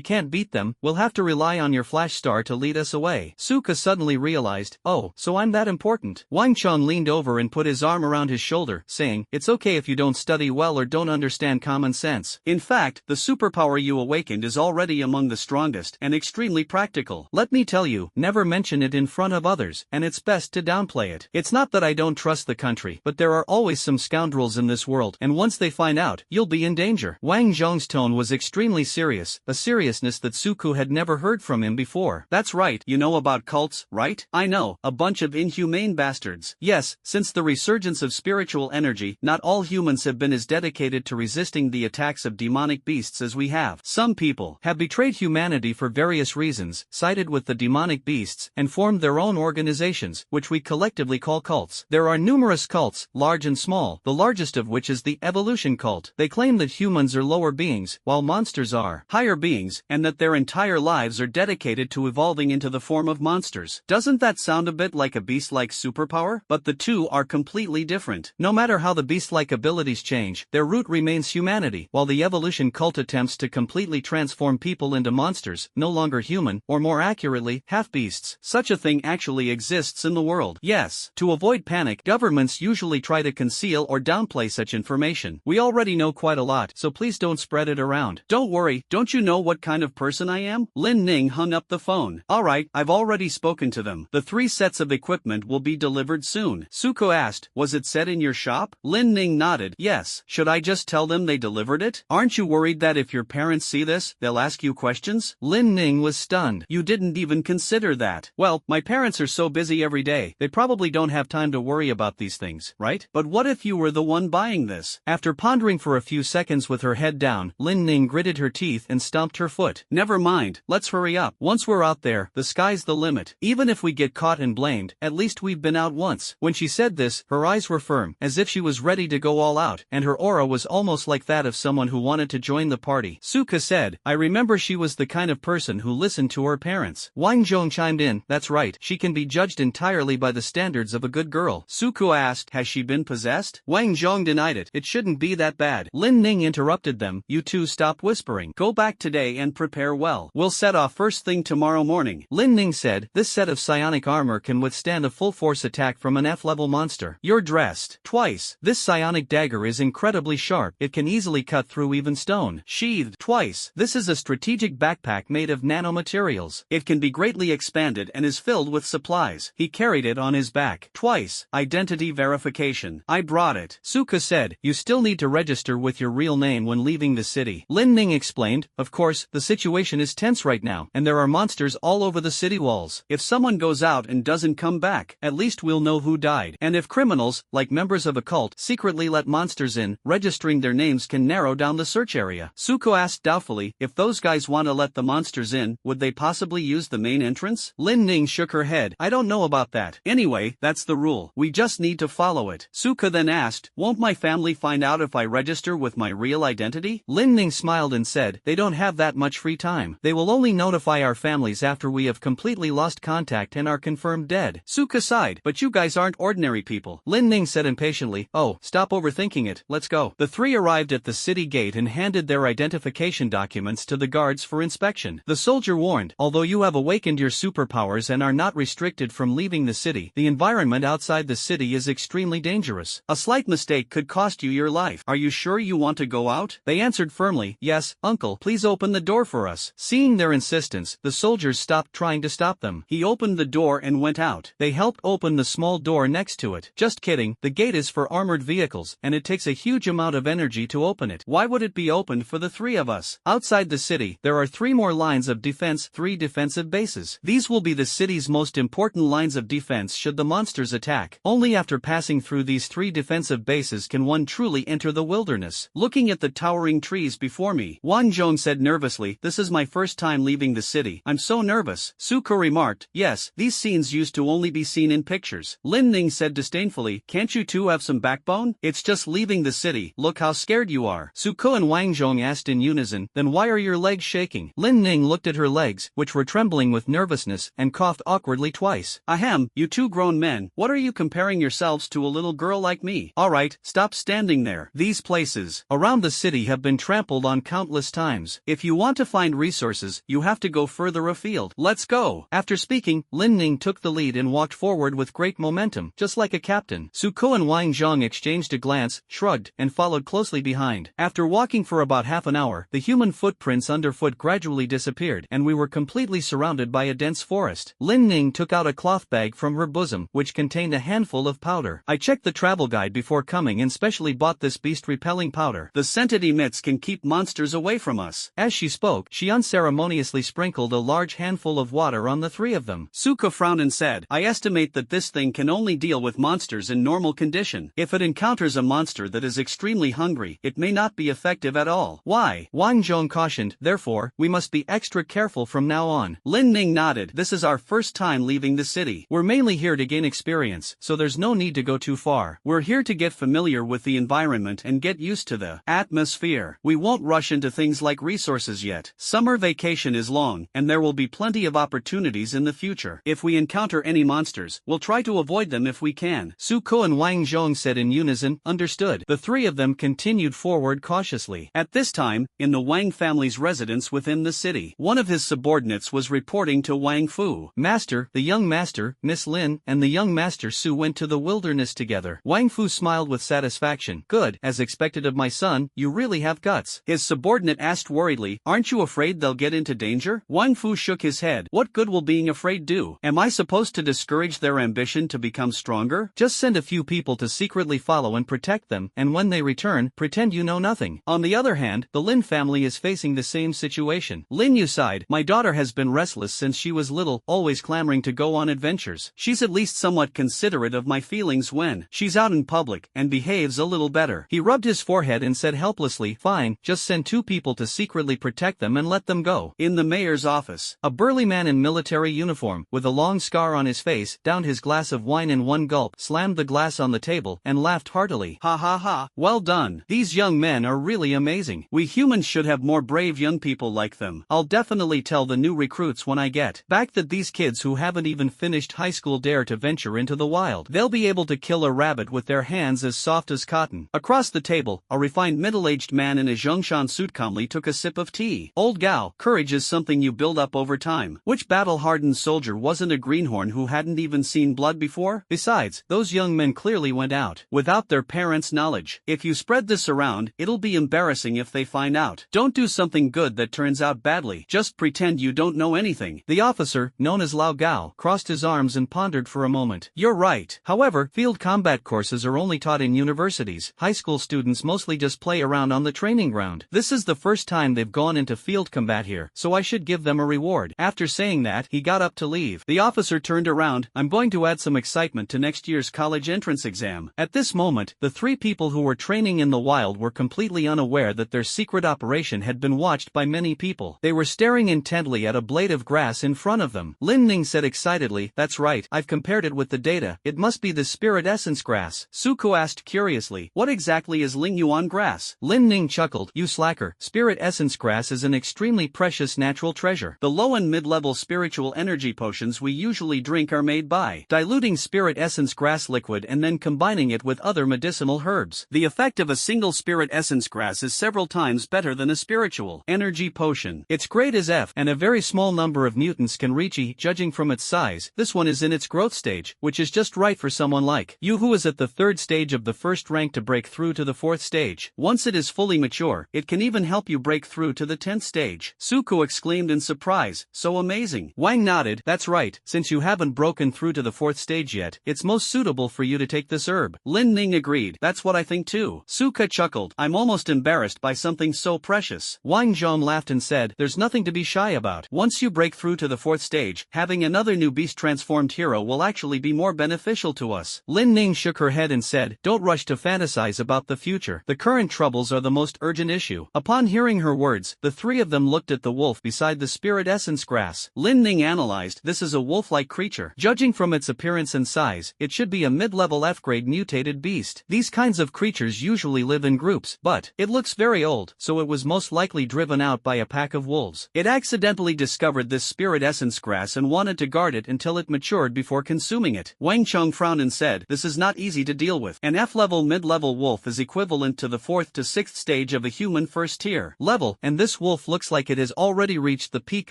can't beat them, we'll have to rely on your Flash Star to lead us away. Suko suddenly realized, oh, so I'm that important. Wang Chong leaned over and put his arm around his shoulder, saying, it's okay if you don't study well or don't understand common sense. In fact, the superpower you awakened is already among the strongest and extremely practical. Let me tell you, never mention it in front of others, and it's best to downplay it. It's not that I don't trust the country, but there are always some scoundrels in this world, and once they find out, you'll be in danger. Wang Zhong's tone was extremely serious, a seriousness that Suko had never heard from him before. That's right, you know about cults, right? I know, a bunch of inhumane bastards. Yes, since the resurgence of spiritual energy, not all humans have been as dedicated to resisting the attacks of demonic beasts as we have. Some people have betrayed humanity for various reasons, sided with the demonic beasts, and formed their own organizations, which we collectively call cults. There are numerous cults, large and small, the largest of which is the evolution cult. They claim that humans are lower beings, while monsters are higher beings, and that their entire lives are dedicated to evolving into the form of monsters. Doesn't that sound a bit like a beast-like superpower? But the two are completely different. No matter how the beast-like abilities change, their root remains humanity, while the evolution cult attempts to completely transform people into monsters, no longer human, or more accurately, half-beasts. Such a thing actually exists in the world. Yes. To avoid panic, governments usually try to conceal or downplay such information. We already know quite a lot, so please don't spread it around. Don't worry, don't you know what kind of person I am? Lin Ning hung up the phone. Alright, I've already spoken to them. The 3 sets of equipment will be delivered soon. Suko asked, was it set in your shop? Lin Ning nodded, yes. Should I just tell them they delivered it? Aren't you worried that if your parents see this, they'll ask you questions? Lin Ning was stunned. You didn't even consider that. Well, my parents are so busy every day, they probably don't have time to worry about these things, right? But what if you were the one buying this? After pondering for a few seconds with her head down, Lin Ning gritted her teeth and stomped her foot. Never mind, let's hurry up. Once we're out there, the sky's the limit. Even if we get caught and blamed, at least we've been out once. When she said this, her eyes were firm, as if she was ready to go all out, and her aura was almost like that of someone who wanted to join the party. Suka said, I remember she was the kind of person who listened to her parents. Wang Zhong chimed in, that's right, she can be judged entirely by the standards of a good girl. Suku asked, has she been possessed? Wang Zhong denied it, it shouldn't be that bad. Lin Ning interrupted them, you two stop whispering. Go back today and prepare well. We'll set off first thing tomorrow morning. Lin Ning said, this set of psionic armor can withstand a full-force attack from an F-level monster. You're dressed twice. This psionic dagger is incredibly sharp, it can easily cut through even stone. Sheathed twice. This is a strategic backpack made of nanomaterials. It can be greatly expanded and is filled with supplies. He carried it on his back. Twice. Identity verification. I brought it. Suka said, you still need to register with your real name when leaving the city. Lin Ning explained, of course, the situation is tense right now, and there are monsters all over the city walls. If someone goes out and doesn't come back, at least we'll know who died. And if criminals, like members of a cult, secretly let monsters in, registering their names can narrow down the search area. Suko asked doubtfully, if those guys want to let the monsters in, would they possibly use the main entrance? Lin Ning shook her head. I don't know about that. Anyway, that's the rule. We just need to follow it. Suka then asked, won't my family find out if I register with my real identity? Lin Ning smiled and said, they don't have that much free time. They will only notify our families after we have completely lost contact and are confirmed dead. Suka sighed, but you guys aren't ordinary people. Lin Ning said impatiently, oh, stop overthinking it, let's go. The 3 arrived at the city gate and handed their identification documents to the guards for inspection. The soldier warned, although you have awakened your superpowers and are not restricted from leaving the city, the environment outside the city is extremely dangerous. A slight mistake could cost you your life. Are you sure you want to go out? They answered firmly, yes, uncle, please open the door for us. Seeing their insistence, the soldiers stopped trying to stop them. He opened the door and went out. They helped open the small door next to it. Just kidding, the gate is for armored vehicles, and it it takes a huge amount of energy to open it. Why would it be opened for the three of us? Outside the city, there are 3 more lines of defense, 3 defensive bases. These will be the city's most important lines of defense should the monsters attack. Only after passing through these 3 defensive bases can one truly enter the wilderness. Looking at the towering trees before me, Wang Zhong said nervously, "This is my first time leaving the city. I'm so nervous." Suko remarked, "Yes, these scenes used to only be seen in pictures." Lin Ning said disdainfully, "Can't you two have some backbone? It's just leaving the city. Look how scared you are." Suko and Wang Zhong asked in unison, "Then why are your legs shaking?" Lin Ning looked at her legs, which were trembling with nervousness, and coughed awkwardly twice. "Ahem, you two grown men, what are you comparing yourselves to a little girl like me? Alright, stop standing there. These places around the city have been trampled on countless times. If you want to find resources, you have to go further afield. Let's go." After speaking, Lin Ning took the lead and walked forward with great momentum, just like a captain. Suko and Wang Zhong exchanged a glance, shrugged, and followed closely behind. After walking for about half an hour, the human footprints underfoot gradually disappeared, and we were completely surrounded by a dense forest. Lin Ning took out a cloth bag from her bosom, which contained a handful of powder. "I checked the travel guide before coming and specially bought this beast-repelling powder. The scent it emits can keep monsters away from us." As she spoke, she unceremoniously sprinkled a large handful of water on the 3 of them. Suko frowned and said, "I estimate that this thing can only deal with monsters in normal condition. If it encounters a monster that is extremely hungry, it may not be effective at all." "Why?" Wang Zhong cautioned, "Therefore, we must be extra careful from now on." Lin Ning nodded. "This is our first time leaving the city. We're mainly here to gain experience, so there's no need to go too far. We're here to get familiar with the environment and get used to the atmosphere. We won't rush into things like resources yet. Summer vacation is long, and there will be plenty of opportunities in the future. If we encounter any monsters, we'll try to avoid them if we can." Suko and Wang Zhong said in unison, "Understood." The 3 of them continued forward cautiously. At this time, in the Wang family's residence within the city, one of his subordinates was reporting to Wang Fu. "Master, the young master, Miss Lin, and the young master Su went to the wilderness together." Wang Fu smiled with satisfaction. "Good, as expected of my son, you really have guts." His subordinate asked worriedly, "Aren't you afraid they'll get into danger?" Wang Fu shook his head. "What good will being afraid do? Am I supposed to discourage their ambition to become stronger? Just send a few people to secretly follow and protect them, and when they return, pretend you know nothing." On the other hand, the Lin family is facing the same situation. Lin Yu sighed, "My daughter has been restless since she was little, always clamoring to go on adventures. She's at least somewhat considerate of my feelings when she's out in public, and behaves a little better." He rubbed his forehead and said helplessly, "Fine, just send 2 people to secretly protect them and let them go." In the mayor's office, a burly man in military uniform, with a long scar on his face, downed his glass of wine in one gulp, slammed the glass on the table, and laughed heartily. "Ha ha ha, well done. These young men are really amazing. We humans should have more brave young people like them. I'll definitely tell the new recruits when I get back that these kids who haven't even finished high school dare to venture into the wild. They'll be able to kill a rabbit with their hands as soft as cotton." Across the table, a refined middle-aged man in a Zhongshan suit calmly took a sip of tea. "Old gal, courage is something you build up over time. Which battle-hardened soldier wasn't a greenhorn who hadn't even seen blood before? Besides, those young men clearly went out without their parents' knowledge. If you spread this around, it'll be embarrassing if they find out. Don't do something good that turns out badly. Just pretend you don't know anything." The officer, known as Lao Gao, crossed his arms and pondered for a moment. "You're right. However, field combat courses are only taught in universities. High school students mostly just play around on the training ground. This is the first time they've gone into field combat here, so I should give them a reward." After saying that, he got up to leave. The officer turned around. "I'm going to add some excitement to next year's college entrance exam." At this moment, the 3 people who were training in the wild were completely unaware that their secret operation had been watched by many people. They were staring intently at a blade of grass in front of them. Lin Ning said excitedly, "That's right, I've compared it with the data. It must be the spirit essence grass." Suko asked curiously, "What exactly is Ling Yuan grass?" Lin Ning chuckled, "You slacker, spirit essence grass is an extremely precious natural treasure. The low and mid-level spiritual energy potions we usually drink are made by diluting spirit essence grass liquid and then combining it with other medicinal herbs. The effect of a single spirit essence grass is several times better than a spiritual energy potion. It's great as F, and a very small number of mutants can reach E. Judging from its size, this one is in its growth stage, which is just right for someone like you who is at the 3rd stage of the first rank to break through to the 4th stage. Once it is fully mature, it can even help you break through to the 10th stage." Suko exclaimed in surprise, "So amazing." Wang nodded, "That's right, since you haven't broken through to the 4th stage yet, it's most suitable for you to take this herb." Lin Ning agreed, "That's That's what I think too. Suka chuckled. I'm almost embarrassed by something so precious. Wang Zhong laughed and said, there's nothing to be shy about. Once you break through to the 4th stage, having another new beast transformed hero will actually be more beneficial to us. Lin Ning shook her head and said, don't rush to fantasize about the future. The current troubles are the most urgent issue. Upon hearing her words, the three of them looked at the wolf beside the spirit essence grass. Lin Ning analyzed, this is a wolf-like creature. Judging from its appearance and size, it should be a mid-level F-grade mutated beast. These kinds of creatures usually live in groups, but it looks very old, so it was most likely driven out by a pack of wolves. It accidentally discovered this spirit essence grass and wanted to guard it until it matured before consuming it. Wang Cheng frowned and said, this is not easy to deal with. An F-level mid-level wolf is equivalent to the 4th to 6th stage of a human first tier level, and this wolf looks like it has already reached the peak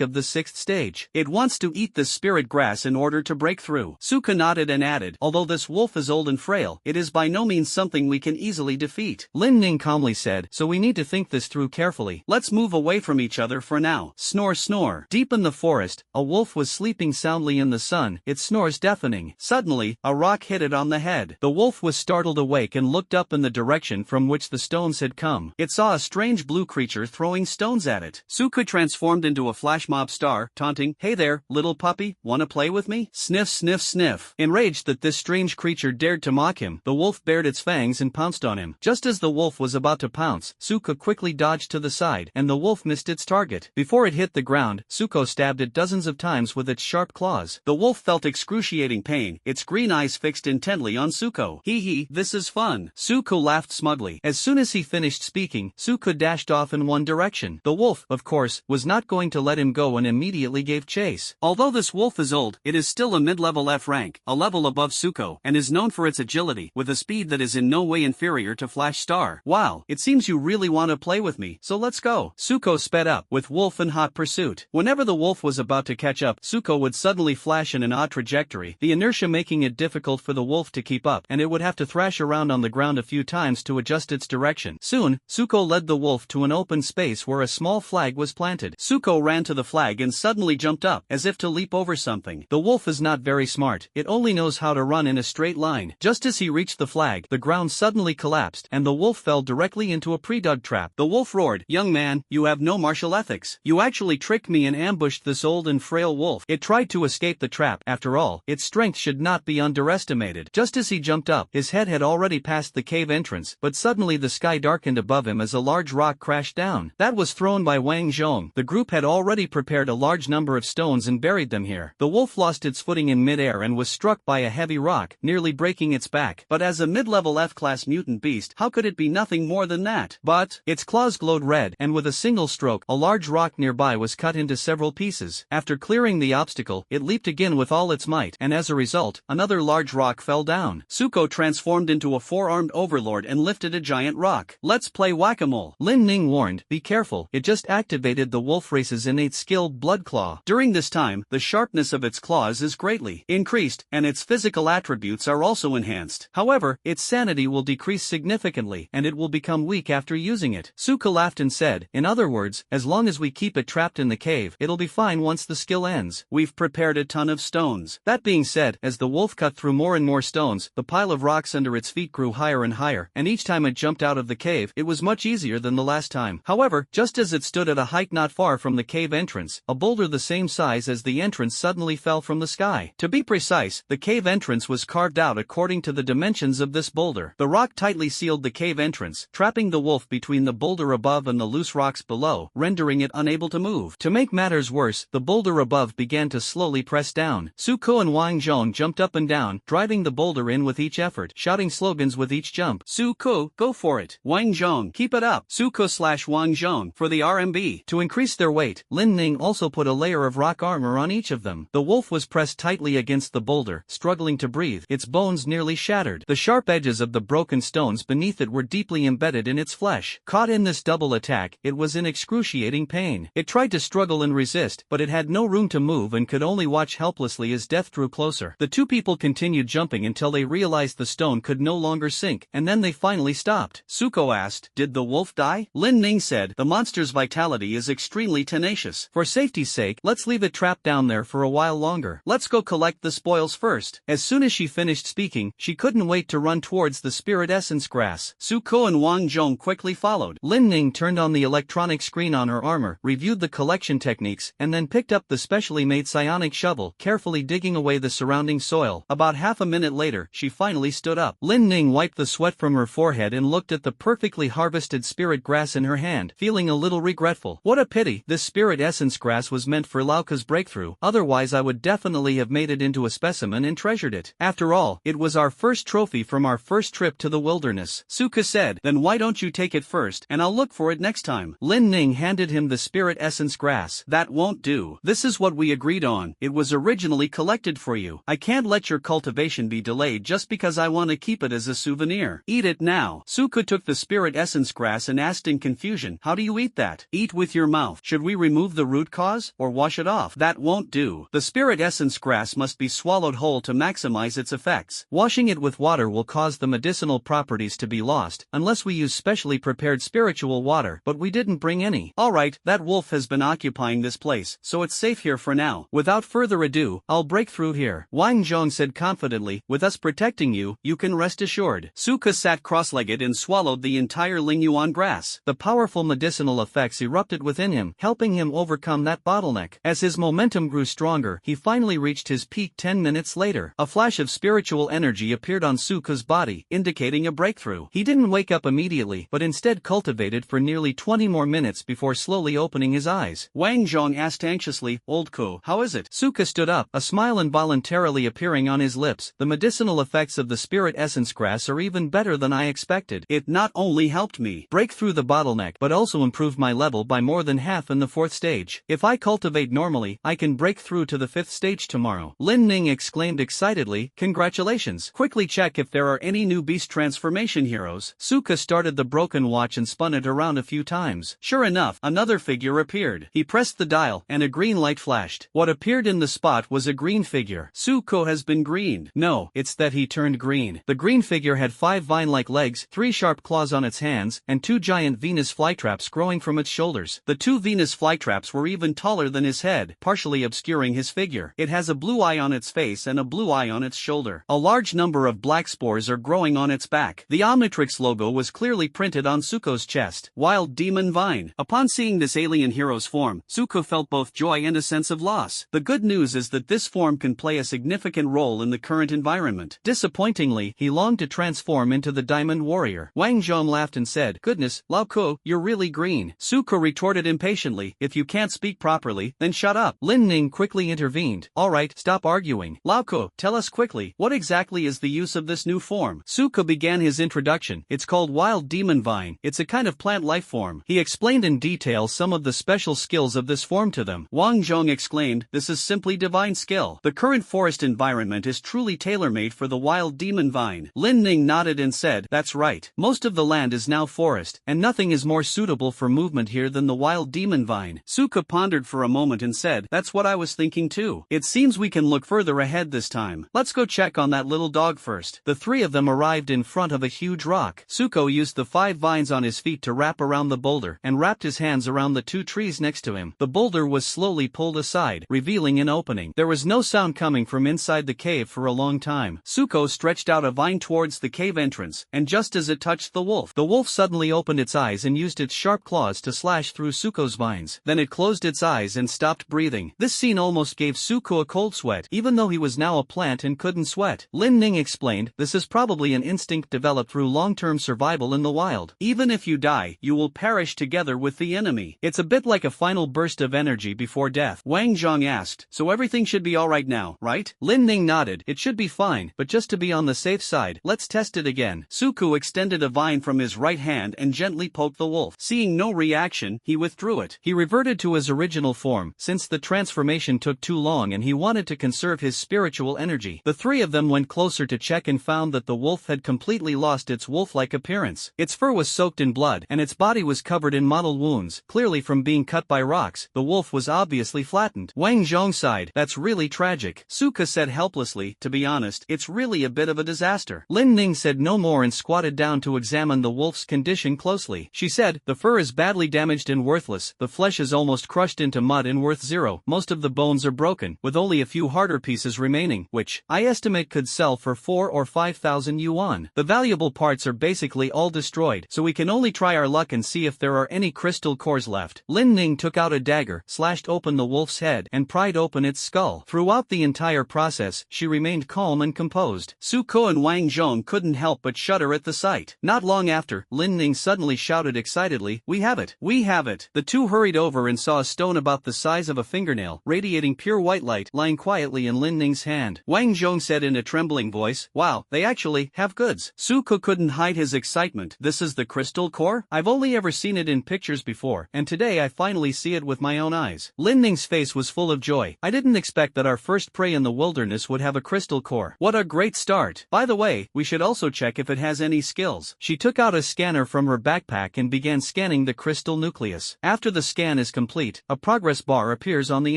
of the 6th stage. It wants to eat this spirit grass in order to break through. Suka nodded and added, although this wolf is old and frail, it is by no means something we can easily defeat. Lin Ning calmly said, so we need to think this through carefully. Let's move away from each other for now. Snore snore. Deep in the forest, a wolf was sleeping soundly in the sun, its snores deafening. Suddenly, a rock hit it on the head. The wolf was startled awake and looked up in the direction from which the stones had come. It saw a strange blue creature throwing stones at it. Suka transformed into a flash mob star, taunting, hey there, little puppy, wanna play with me? Sniff sniff sniff. Enraged that this strange creature dared to mock him, the wolf bared its fangs and pounced on him. Just as the wolf was about to pounce, Suka quickly dodged to the side, and the wolf missed its target. Before it hit the ground, Suko stabbed it dozens of times with its sharp claws. The wolf felt excruciating pain, its green eyes fixed intently on Suko. Hee hee, this is fun. Suko laughed smugly. As soon as he finished speaking, Suko dashed off in one direction. The wolf, of course, was not going to let him go and immediately gave chase. Although this wolf is old, it is still a mid-level F rank, a level above Suko, and is known for its agility, with a speed that is in no way inferior to Flash Star. Wow, it seems you really want to play with me, so let's go. Suko sped up, with wolf in hot pursuit. Whenever the wolf was about to catch up, Suko would suddenly flash in an odd trajectory, the inertia making it difficult for the wolf to keep up, and it would have to thrash around on the ground a few times to adjust its direction. Soon, Suko led the wolf to an open space where a small flag was planted. Suko ran to the flag and suddenly jumped up, as if to leap over something. The wolf is not very smart, it only knows how to run in a straight line. Just as he reached the flag, the ground suddenly collapsed, and the wolf fell directly into a pre-dug trap. The wolf roared, young man, you have no martial ethics. You actually tricked me and ambushed this old and frail wolf. It tried to escape the trap. After all, its strength should not be underestimated. Just as he jumped up, his head had already passed the cave entrance, but suddenly the sky darkened above him as a large rock crashed down. That was thrown by Wang Zhong. The group had already prepared a large number of stones and buried them here. The wolf lost its footing in midair and was struck by a heavy rock, nearly breaking its back. But as a mid-level F-class mutant beast, how could it be nothing more than that? But its claws glowed red, and with a single stroke, a large rock nearby was cut into several pieces. After clearing the obstacle, it leaped again with all its might, and as a result, another large rock fell down. Suko transformed into a four-armed overlord and lifted a giant rock. Let's play whack-a-mole. Lin Ning warned, be careful, it just activated the wolf race's innate skill Blood Claw. During this time, the sharpness of its claws is greatly increased, and its physical attributes are also enhanced. However, its sanity will decrease significantly, and it will become weak after using it. Suka laughed and said, in other words, as long as we keep it trapped in the cave, it'll be fine once the skill ends. We've prepared a ton of stones. That being said, as the wolf cut through more and more stones, the pile of rocks under its feet grew higher and higher, and each time it jumped out of the cave, it was much easier than the last time. However, just as it stood at a height not far from the cave entrance, a boulder the same size as the entrance suddenly fell from the sky. To be precise, the cave entrance was carved out according to the dimensions of this boulder. The rock tightly sealed the cave entrance, trapping the wolf between the boulder above and the loose rocks below, rendering it unable to move. To make matters worse, the boulder above began to slowly press down. Suko and Wang Zhong jumped up and down, driving the boulder in with each effort, shouting slogans with each jump. Suko, go for it. Wang Zhong, keep it up. Suko/Wang Zhong, for the RMB. To increase their weight, Lin Ning also put a layer of rock armor on each of them. The wolf was pressed tightly against the boulder, struggling to breathe, its bones nearly shattered. The sharp edges of the broken stones beneath it were deeply embedded in its flesh. Caught in this double attack, it was in excruciating pain. It tried to struggle and resist, but it had no room to move and could only watch helplessly as death drew closer. The two people continued jumping until they realized the stone could no longer sink, and then they finally stopped. Suko asked, did the wolf die? Lin Ning said, the monster's vitality is extremely tenacious. For safety's sake, let's leave it trapped down there for a while longer. Let's go collect the spoils first. As soon as she finished speaking, she couldn't wait to run towards the spirit essence grass. Suko and Wang Zhong quickly followed. Lin Ning turned on the electronic screen on her armor, reviewed the collection techniques, and then picked up the specially made psionic shovel, carefully digging away the surrounding soil. About half a minute later, she finally stood up. Lin Ning wiped the sweat from her forehead and looked at the perfectly harvested spirit grass in her hand, feeling a little regretful. What a pity, this spirit essence grass was meant for Lauka's breakthrough, otherwise I would definitely have made it into a specimen and treasured it. After all, it was our first trophy from our first trip to the wilderness. Suka said, then why don't you take it first, and I'll look for it next time. Lin Ning handed him the spirit essence grass. That won't do. This is what we agreed on. It was originally collected for you. I can't let your cultivation be delayed just because I want to keep it as a souvenir. Eat it now. Suka took the spirit essence grass and asked in confusion, how do you eat that? Eat with your mouth. Should we remove the root cause, or wash it off? That won't do. The spirit essence grass must be swallowed whole to maximize its effects. Washing it with water will cause the medicinal properties to be lost, unless we use specially prepared spiritual water, but we didn't bring any. Alright, that wolf has been occupying this place, so it's safe here for now. Without further ado, I'll break through here. Wang Zhong said confidently, with us protecting you, you can rest assured. Suka sat cross-legged and swallowed the entire Lingyuan grass. The powerful medicinal effects erupted within him, helping him overcome that bottleneck. As his momentum grew stronger, he finally reached his peak 10 minutes later. A flash of spiritual energy appeared on Suka's body, indicating a breakthrough. He didn't wake up immediately, but instead cultivated for nearly 20 more minutes before slowly opening his eyes. Wang Zhong asked anxiously, Old Ko, how is it? Suka stood up, a smile involuntarily appearing on his lips. The medicinal effects of the spirit essence grass are even better than I expected. It not only helped me break through the bottleneck, but also improved my level by more than half in the 4th stage. If I cultivate normally, I can break through to the 5th stage tomorrow. Lin Ning exclaimed excitedly, congratulations. Quickly check if there are any new beast transformation heroes. Suka started the broken watch and spun it around a few times. Sure enough, another figure appeared. He pressed the dial, and a green light flashed. What appeared in the spot was a green figure. Suko has been greened. No, it's that he turned green. The green figure had 5 vine-like legs, 3 sharp claws on its hands, and 2 giant Venus flytraps growing from its shoulders. The 2 Venus flytraps were even taller than his head, partially obscuring his figure. It has a blue eye on its face and a blue eye on its shoulder. A large number of black spores are growing on its back. The Omnitrix logo was clearly printed on Suko's chest. Wild Demon Vine. Upon seeing this alien hero's form, Suko felt both joy and a sense of loss. The good news is that this form can play a significant role in the current environment. Disappointingly, he longed to transform into the Diamond Warrior. Wang Zhong laughed and said, goodness, Lao Ko, you're really green. Suko retorted impatiently, if you can't speak properly, then shut up. Lin Ning quickly intervened. Alright, stop arguing. Lao Ko, tell us quickly, what exactly is the use of this new form? Suko began his introduction. It's called Wild Demon Vine. It's a kind of plant life form. He explained in detail some of the special skills of this form to them. Wang Zhong exclaimed, this is simply divine skill. The current forest environment is truly tailor-made for the Wild Demon Vine. Lin Ning nodded and said, that's right. Most of the land is now forest, and nothing is more suitable for movement here than the Wild Demon Vine. Suka pondered for a moment and said, that's what I was thinking too. It seems we can look further ahead this time. Let's go check on that little dog first. The 3 of them arrived in front of a huge rock. Suko used the 5 vines on his feet to wrap around the boulder, and wrapped his hands around the 2 trees next to him. The boulder was slowly pulled aside, revealing an opening. There was no sound coming from inside the cave for a long time. Suko stretched out a vine towards the cave entrance, and just as it touched the wolf suddenly opened its eyes and used its sharp claws to slash through Suko's vines. Then it closed its eyes and stopped breathing. This scene almost gave Suko a cold sweat, even though he was now a plant and couldn't sweat. Lin Ning explained, this is probably an instinct developed through long-term survival in the wild. Even if you die, you will perish together with the enemy. It's a bit like a final burst of energy before death. Wang Zhong asked, so everything should be alright now, right? Lin Ning nodded, it should be fine, but just to be on the safe side, let's test it again. Suko extended a vine from his right hand and gently poked the wolf. Seeing no reaction, he withdrew it. He reverted to his original form, since the transformation took too long and he wanted to conserve his spiritual energy. The 3 of them went closer to check and found that the wolf had completely lost its wolf-like appearance. Its fur was soaked in blood, and its body was covered in mottled wounds, clearly from being cut by rocks. The wolf was obviously flattened. Wang Zhong sighed, that's really tragic. Suka said helplessly, to be honest, it's really a bit of a disaster. Lin Ning said no more and squatted down to examine the wolf's condition closely. She said, the fur is badly damaged and worthless, the flesh is almost crushed into mud and worth 0. Most of the bones are broken, with only a few harder pieces remaining, which, I estimate could sell for 4 or 5,000 yuan. on. The valuable parts are basically all destroyed, so we can only try our luck and see if there are any crystal cores left. Lin Ning took out a dagger, slashed open the wolf's head, and pried open its skull. Throughout the entire process, she remained calm and composed. Su Ko and Wang Zhong couldn't help but shudder at the sight. Not long after, Lin Ning suddenly shouted excitedly, "We have it! We have it!" The two hurried over and saw a stone about the size of a fingernail, radiating pure white light, lying quietly in Lin Ning's hand. Wang Zhong said in a trembling voice, "Wow, they actually have goods." Su Ko couldn't hide his excitement. "This is the crystal core? I've only ever seen it in pictures before, and today I finally see it with my own eyes." Lin Ning's face was full of joy. "I didn't expect that our first prey in the wilderness would have a crystal core. What a great start! By the way, we should also check if it has any skills." She took out a scanner from her backpack and began scanning the crystal nucleus. After the scan is complete, a progress bar appears on the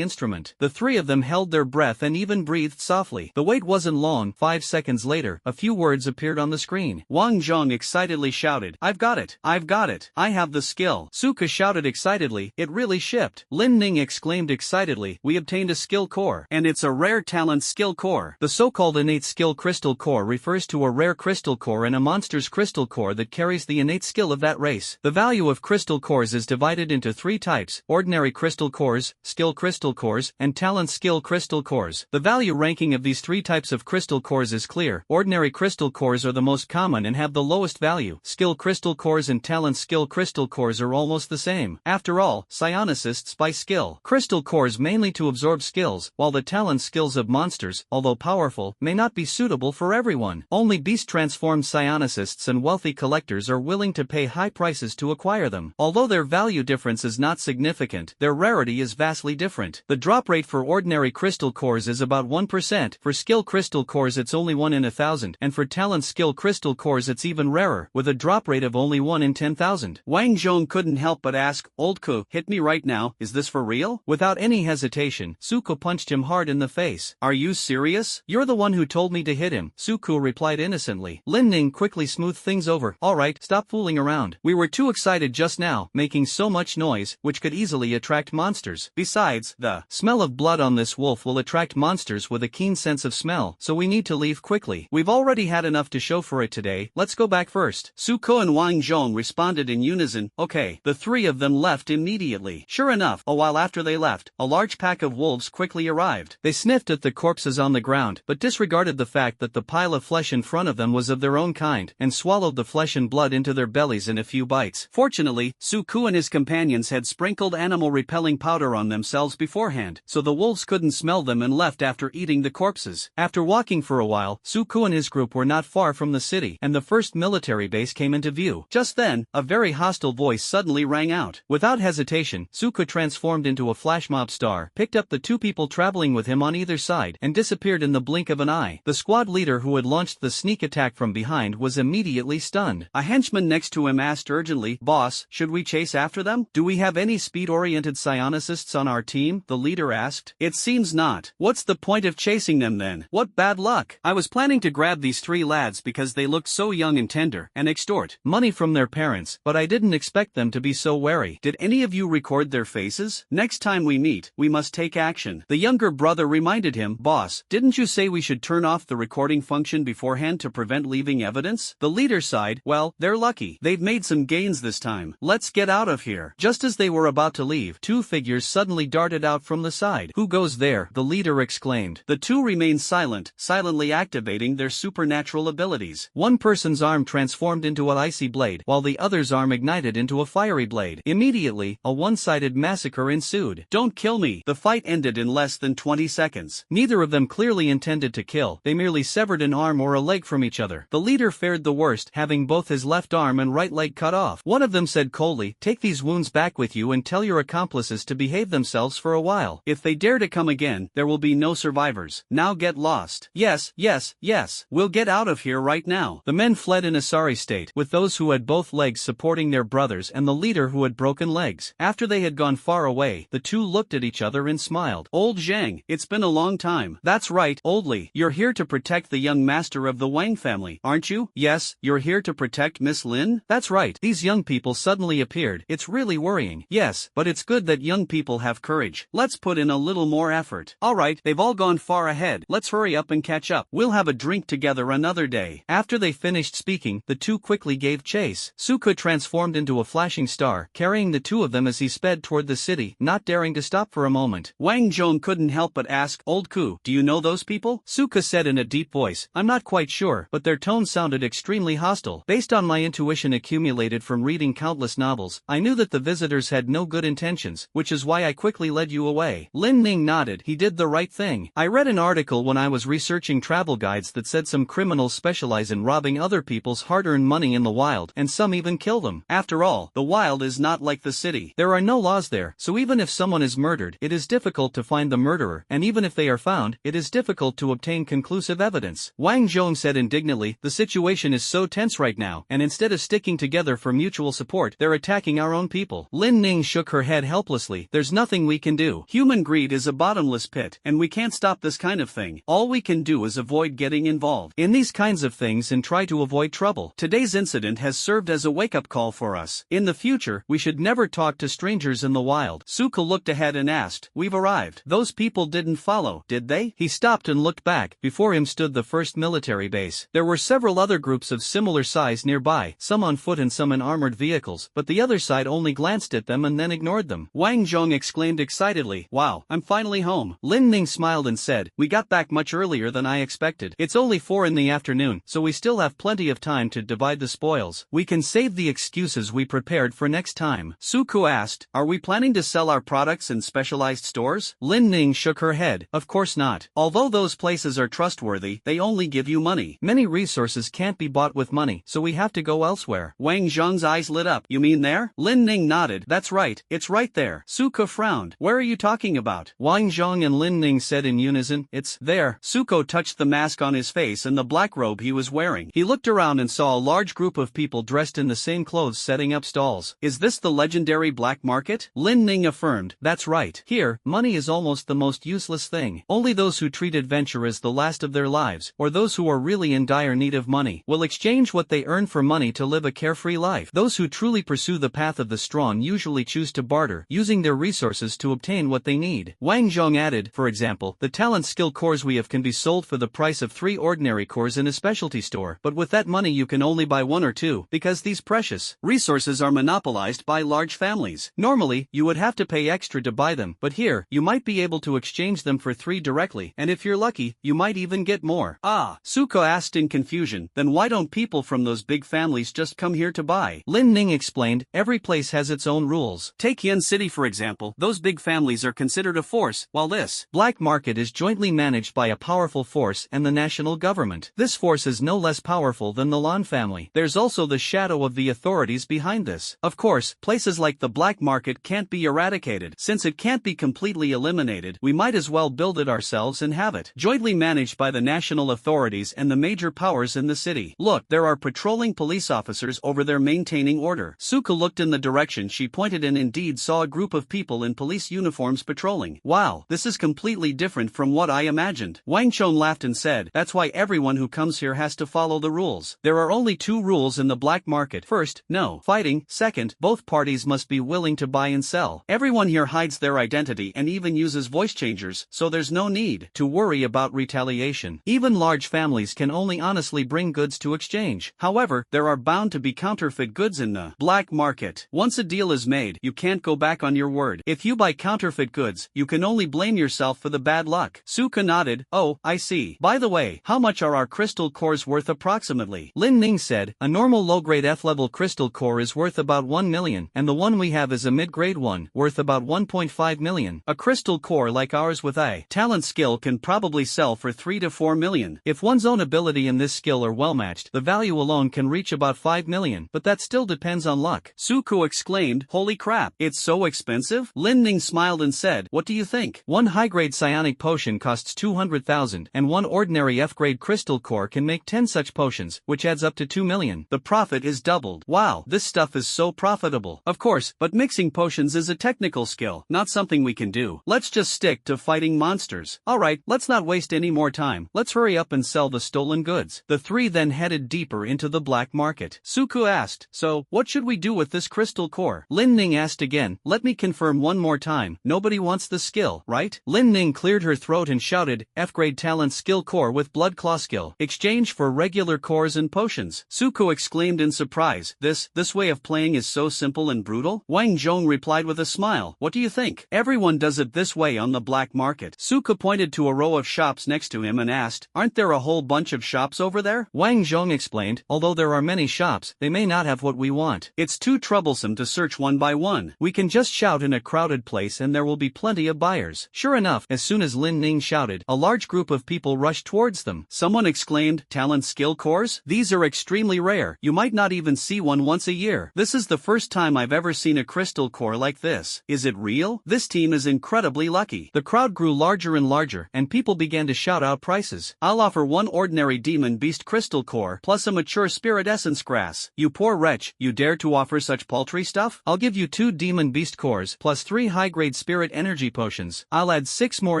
instrument. The three of them held their breath and even breathed softly. The wait wasn't long. 5 seconds later, a few words appeared on the screen. Wang Zhong excitedly shouted, "I've got it! I've got it! I have the skill!" Su Ko shouted excitedly, "It really shipped!" Lin Ning exclaimed excitedly, "We obtained a skill core, and it's a rare talent skill core." The so-called innate skill crystal core refers to a rare crystal core and a monster's crystal core that carries the innate skill of that race. The value of crystal cores is divided into 3 types: ordinary crystal cores, skill crystal cores, and talent skill crystal cores. The value ranking of these 3 types of crystal cores is clear. Ordinary crystal cores are the most common and have the lowest value. Skill crystal cores and talent skill crystal cores are almost the same. After all, psionists by skill crystal cores mainly to absorb skills, while the talent skills of monsters, although powerful, may not be suitable for everyone. Only beast-transformed psionists and wealthy collectors are willing to pay high prices to acquire them. Although their value difference is not significant, their rarity is vastly different. The drop rate for ordinary crystal cores is about 1%, for skill crystal cores it's only 1 in 1,000, and for talent skill crystal cores it's even rarer, with a drop rate of only 1 in 10,000. Wang Zhong couldn't help but ask, "Old Ko, hit me right now, is this for real?" Without any hesitation, Su Ko punched him hard in the face. "Are you serious? You're the one who told me to hit him," Su Ko replied innocently. Lin Ning quickly smoothed things over. "Alright, stop fooling around. We were too excited just now, making so much noise, which could easily attract monsters. Besides, the smell of blood on this wolf will attract monsters with a keen sense of smell, so we need to leave quickly. We've already had enough to show for it today, let's go back first." Su Ko and Wang Zhong responded in unison, "Okay." The 3 of them left immediately. Sure enough, a while after they left, a large pack of wolves quickly arrived. They sniffed at the corpses on the ground, but disregarded the fact that the pile of flesh in front of them was of their own kind, and swallowed the flesh and blood into their bellies in a few bites. Fortunately, Su Ko and his companions had sprinkled animal-repelling powder on themselves beforehand, so the wolves couldn't smell them and left after eating the corpses. After walking for a while, Su Ko and his group were not far from the city, and the first military base came into view. Just then, a very hostile voice suddenly rang out. Without hesitation, Su Ko transformed into a flash mob star, picked up the 2 people traveling with him on either side, and disappeared in the blink of an eye. The squad leader who had launched the sneak attack from behind was immediately stunned. A henchman next to him asked urgently, "Boss, should we chase after them? Do we have any speed-oriented psionists on our team?" The leader asked. "It seems not. What's the point of chasing them then? What bad luck. I was planning to grab these 3 lads because they looked so young and tender, and extort money from their parents, but I didn't expect them to be so wary. Did any of you record their faces? Next time we meet, we must take action." The younger brother reminded him, "Boss, didn't you say we should turn off the recording function beforehand to prevent leaving evidence?" The leader sighed, "Well, they're lucky. They've made some gains this time. Let's get out of here." Just as they were about to leave, 2 figures suddenly darted out from the side. "Who goes there?" the leader exclaimed. The 2 remained silent, silently activating their supernatural abilities. One person's arm transformed into an icy blade, while the other's arm ignited into a fiery blade. Immediately, a one-sided massacre ensued. "Don't kill me!" The fight ended in less than 20 seconds. Neither of them clearly intended to kill, they merely severed an arm or a leg from each other. The leader fared the worst, having both his left arm and right leg cut off. One of them said coldly, "Take these wounds back with you and tell your accomplices to behave themselves for a while. If they dare to come again, there will be no survivors. Now get lost." "Yes, yes, yes. We'll get out of here right now." The men fled in a sorry state, with those who had both legs supporting their brothers and the leader who had broken legs. After they had gone far away, the 2 looked at each other and smiled. "Old Zhang, it's been a long time." "That's right, Old Li. You're here to protect the young master of the Wang family, aren't you?" "Yes, you're here to protect Miss Lin?" "That's right." These young people suddenly appeared. "It's really worrying." "Yes, but it's good that young people have courage. Let's put in a little more effort." "Alright, they've all gone far ahead. Let's hurry up and catch up. We'll have a drink together another day. After they finished speaking, the two quickly gave chase. Suka transformed into a flashing star, carrying the two of them as he sped toward the city, not daring to stop for a moment. Wang Zhong couldn't help but ask, "Old Ku, do you know those people?" Suka said in a deep voice, "I'm not quite sure, but their tone sounded extremely hostile. Based on my intuition accumulated from reading countless novels, I knew that the visitors had no good intentions, which is why I quickly led you away." Lin Ning nodded. He did the right thing. I read an article when I was researching travel guides that said some criminals specialize in robbing other people's hard-earned money in the wild, and some even kill them. After all, the wild is not like the city. There are no laws there, so even if someone is murdered, it is difficult to find the murderer, and even if they are found, it is difficult to obtain conclusive evidence. Wang Zhong said indignantly, "The situation is so tense right now, and instead of sticking together for mutual support, they're attacking our own people." Lin Ning shook her head helplessly. "There's nothing we can do. Human greed is a bottomless pit, and we can't stop this kind of thing. All we can do is avoid getting involved in these kinds of things and try to avoid trouble. Today's incident has served as a wake-up call for us. In the future, we should never talk to strangers in the wild." Suka looked ahead and asked, "We've arrived. Those people didn't follow, did they?" He stopped and looked back. Before him stood the first military base. There were several other groups of similar size nearby, some on foot and some in armored vehicles, but the other side only glanced at them and then ignored them. Wang Zhong exclaimed excitedly, "Wow, I'm finally home." Lin Ning smiled and said, "We got back much earlier than I expected. It's only 4 in the afternoon, so we still have plenty of time to divide the spoils. We can save the excuses we prepared for next time." Suku asked, "Are we planning to sell our products in specialized stores?" Lin Ning shook her head. "Of course not. Although those places are trustworthy, they only give you money. Many resources can't be bought with money, so we have to go elsewhere." Wang Zhong's eyes lit up. "You mean there?" Lin Ning nodded. "That's right, it's right there." Suka frowned. "Where are you talking about?" Wang Zhong and Lin Ning said in unison, "It's there." Suko touched the mask on his face and the black robe he was wearing. He looked around and saw a large group of people dressed in the same clothes setting up stalls. "Is this the legendary black market?" Lin Ning affirmed. "That's right. Here, money is almost the most useless thing. Only those who treat adventure as the last of their lives, or those who are really in dire need of money, will exchange what they earn for money to live a carefree life. Those who truly pursue the path of the strong usually choose to barter, using their resources to obtain what they need." Wang Zhong added, "For example, the talent skill cores we have can be sold for the price of 3 ordinary cores in a specialty store, but with that money you can only buy 1 or 2, because these precious resources are monopolized by large families. Normally, you would have to pay extra to buy them, but here, you might be able to exchange them for 3 directly, and if you're lucky, you might even get more." "Ah," Suko asked in confusion, "then why don't people from those big families just come here to buy?" Lin Ning explained, "Every place has its own rules. Take Yen City for example, those big families are considered a force, while this black market is jointly managed by a powerful force and the national government. This force is no less powerful than the Lan family. There's also the shadow of the authorities behind this. Of course, places like the black market can't be eradicated. Since it can't be completely eliminated, we might as well build it ourselves and have it jointly managed by the national authorities and the major powers in the city. Look, there are patrolling police officers over there maintaining order." Suka looked in the direction she pointed and indeed saw a group of people in police uniforms patrolling. "Wow, this is completely different from what I imagined." Wang Chon laughed and said, "That's why everyone who comes here has to follow the rules. There are only 2 rules in the black market. First, no fighting. Second, both parties must be willing to buy and sell. Everyone here hides their identity and even uses voice changers, so there's no need to worry about retaliation. Even large families can only honestly bring goods to exchange. However, there are bound to be counterfeit goods in the black market. Once a deal is made, you can't go back on your word. If you buy counterfeit goods, you can only blame yourself for the bad luck." Suka nodded. "Oh, I see. By the way, how much are our crystal cores worth approximately?" Lin Ning said, "A normal low-grade F-level crystal core is worth about 1 million, and the one we have is a mid-grade one, worth about 1.5 million. A crystal core like ours with a talent skill can probably sell for 3 to 4 million. If one's own ability and this skill are well matched, the value alone can reach about 5 million, but that still depends on luck." Suku exclaimed, "Holy crap, it's so expensive?" Lin Ning smiled and said, "What do you think? One high-grade psionic potion costs 200,000, and one ordinary F-grade crystal core can make 10 such potions, which adds up to 2 million. The profit is doubled. Wow, this stuff is so profitable." "Of course, but mixing potions is a technical skill, not something we can do. Let's just stick to fighting monsters." "Alright, let's not waste any more time. Let's hurry up and sell the stolen goods." The 3 then headed deeper into the black market. Suku asked, "So, what should we do with this crystal core?" Lin Ning asked again, "Let me confirm one more time. Nobody wants the skill, right?" Lin Ning cleared her throat and shouted, "F-grade talent skill core with blood claw skill. Exchange exchange for regular cores and potions. Suko exclaimed in surprise. This way of playing is so simple and brutal? Wang Zhong replied with a smile. What do you think? Everyone does it this way on the black market. Suko pointed to a row of shops next to him and asked, aren't there a whole bunch of shops over there? Wang Zhong explained, although there are many shops, they may not have what we want. It's too troublesome to search one by one. We can just shout in a crowded place and there will be plenty of buyers. Sure enough, as soon as Lin Ning shouted, a large group of people rushed towards them. Someone exclaimed, talent skill cores? These are extremely rare. You might not even see one once a year. This is the first time I've ever seen a crystal core like this. Is it real? This team is incredibly lucky. The crowd grew larger and larger, and people began to shout out prices. I'll offer one ordinary demon beast crystal core plus a mature spirit essence grass. You poor wretch, you dare to offer such paltry stuff? I'll give you 2 demon beast cores plus 3 high-grade spirit energy potions. I'll add 6 more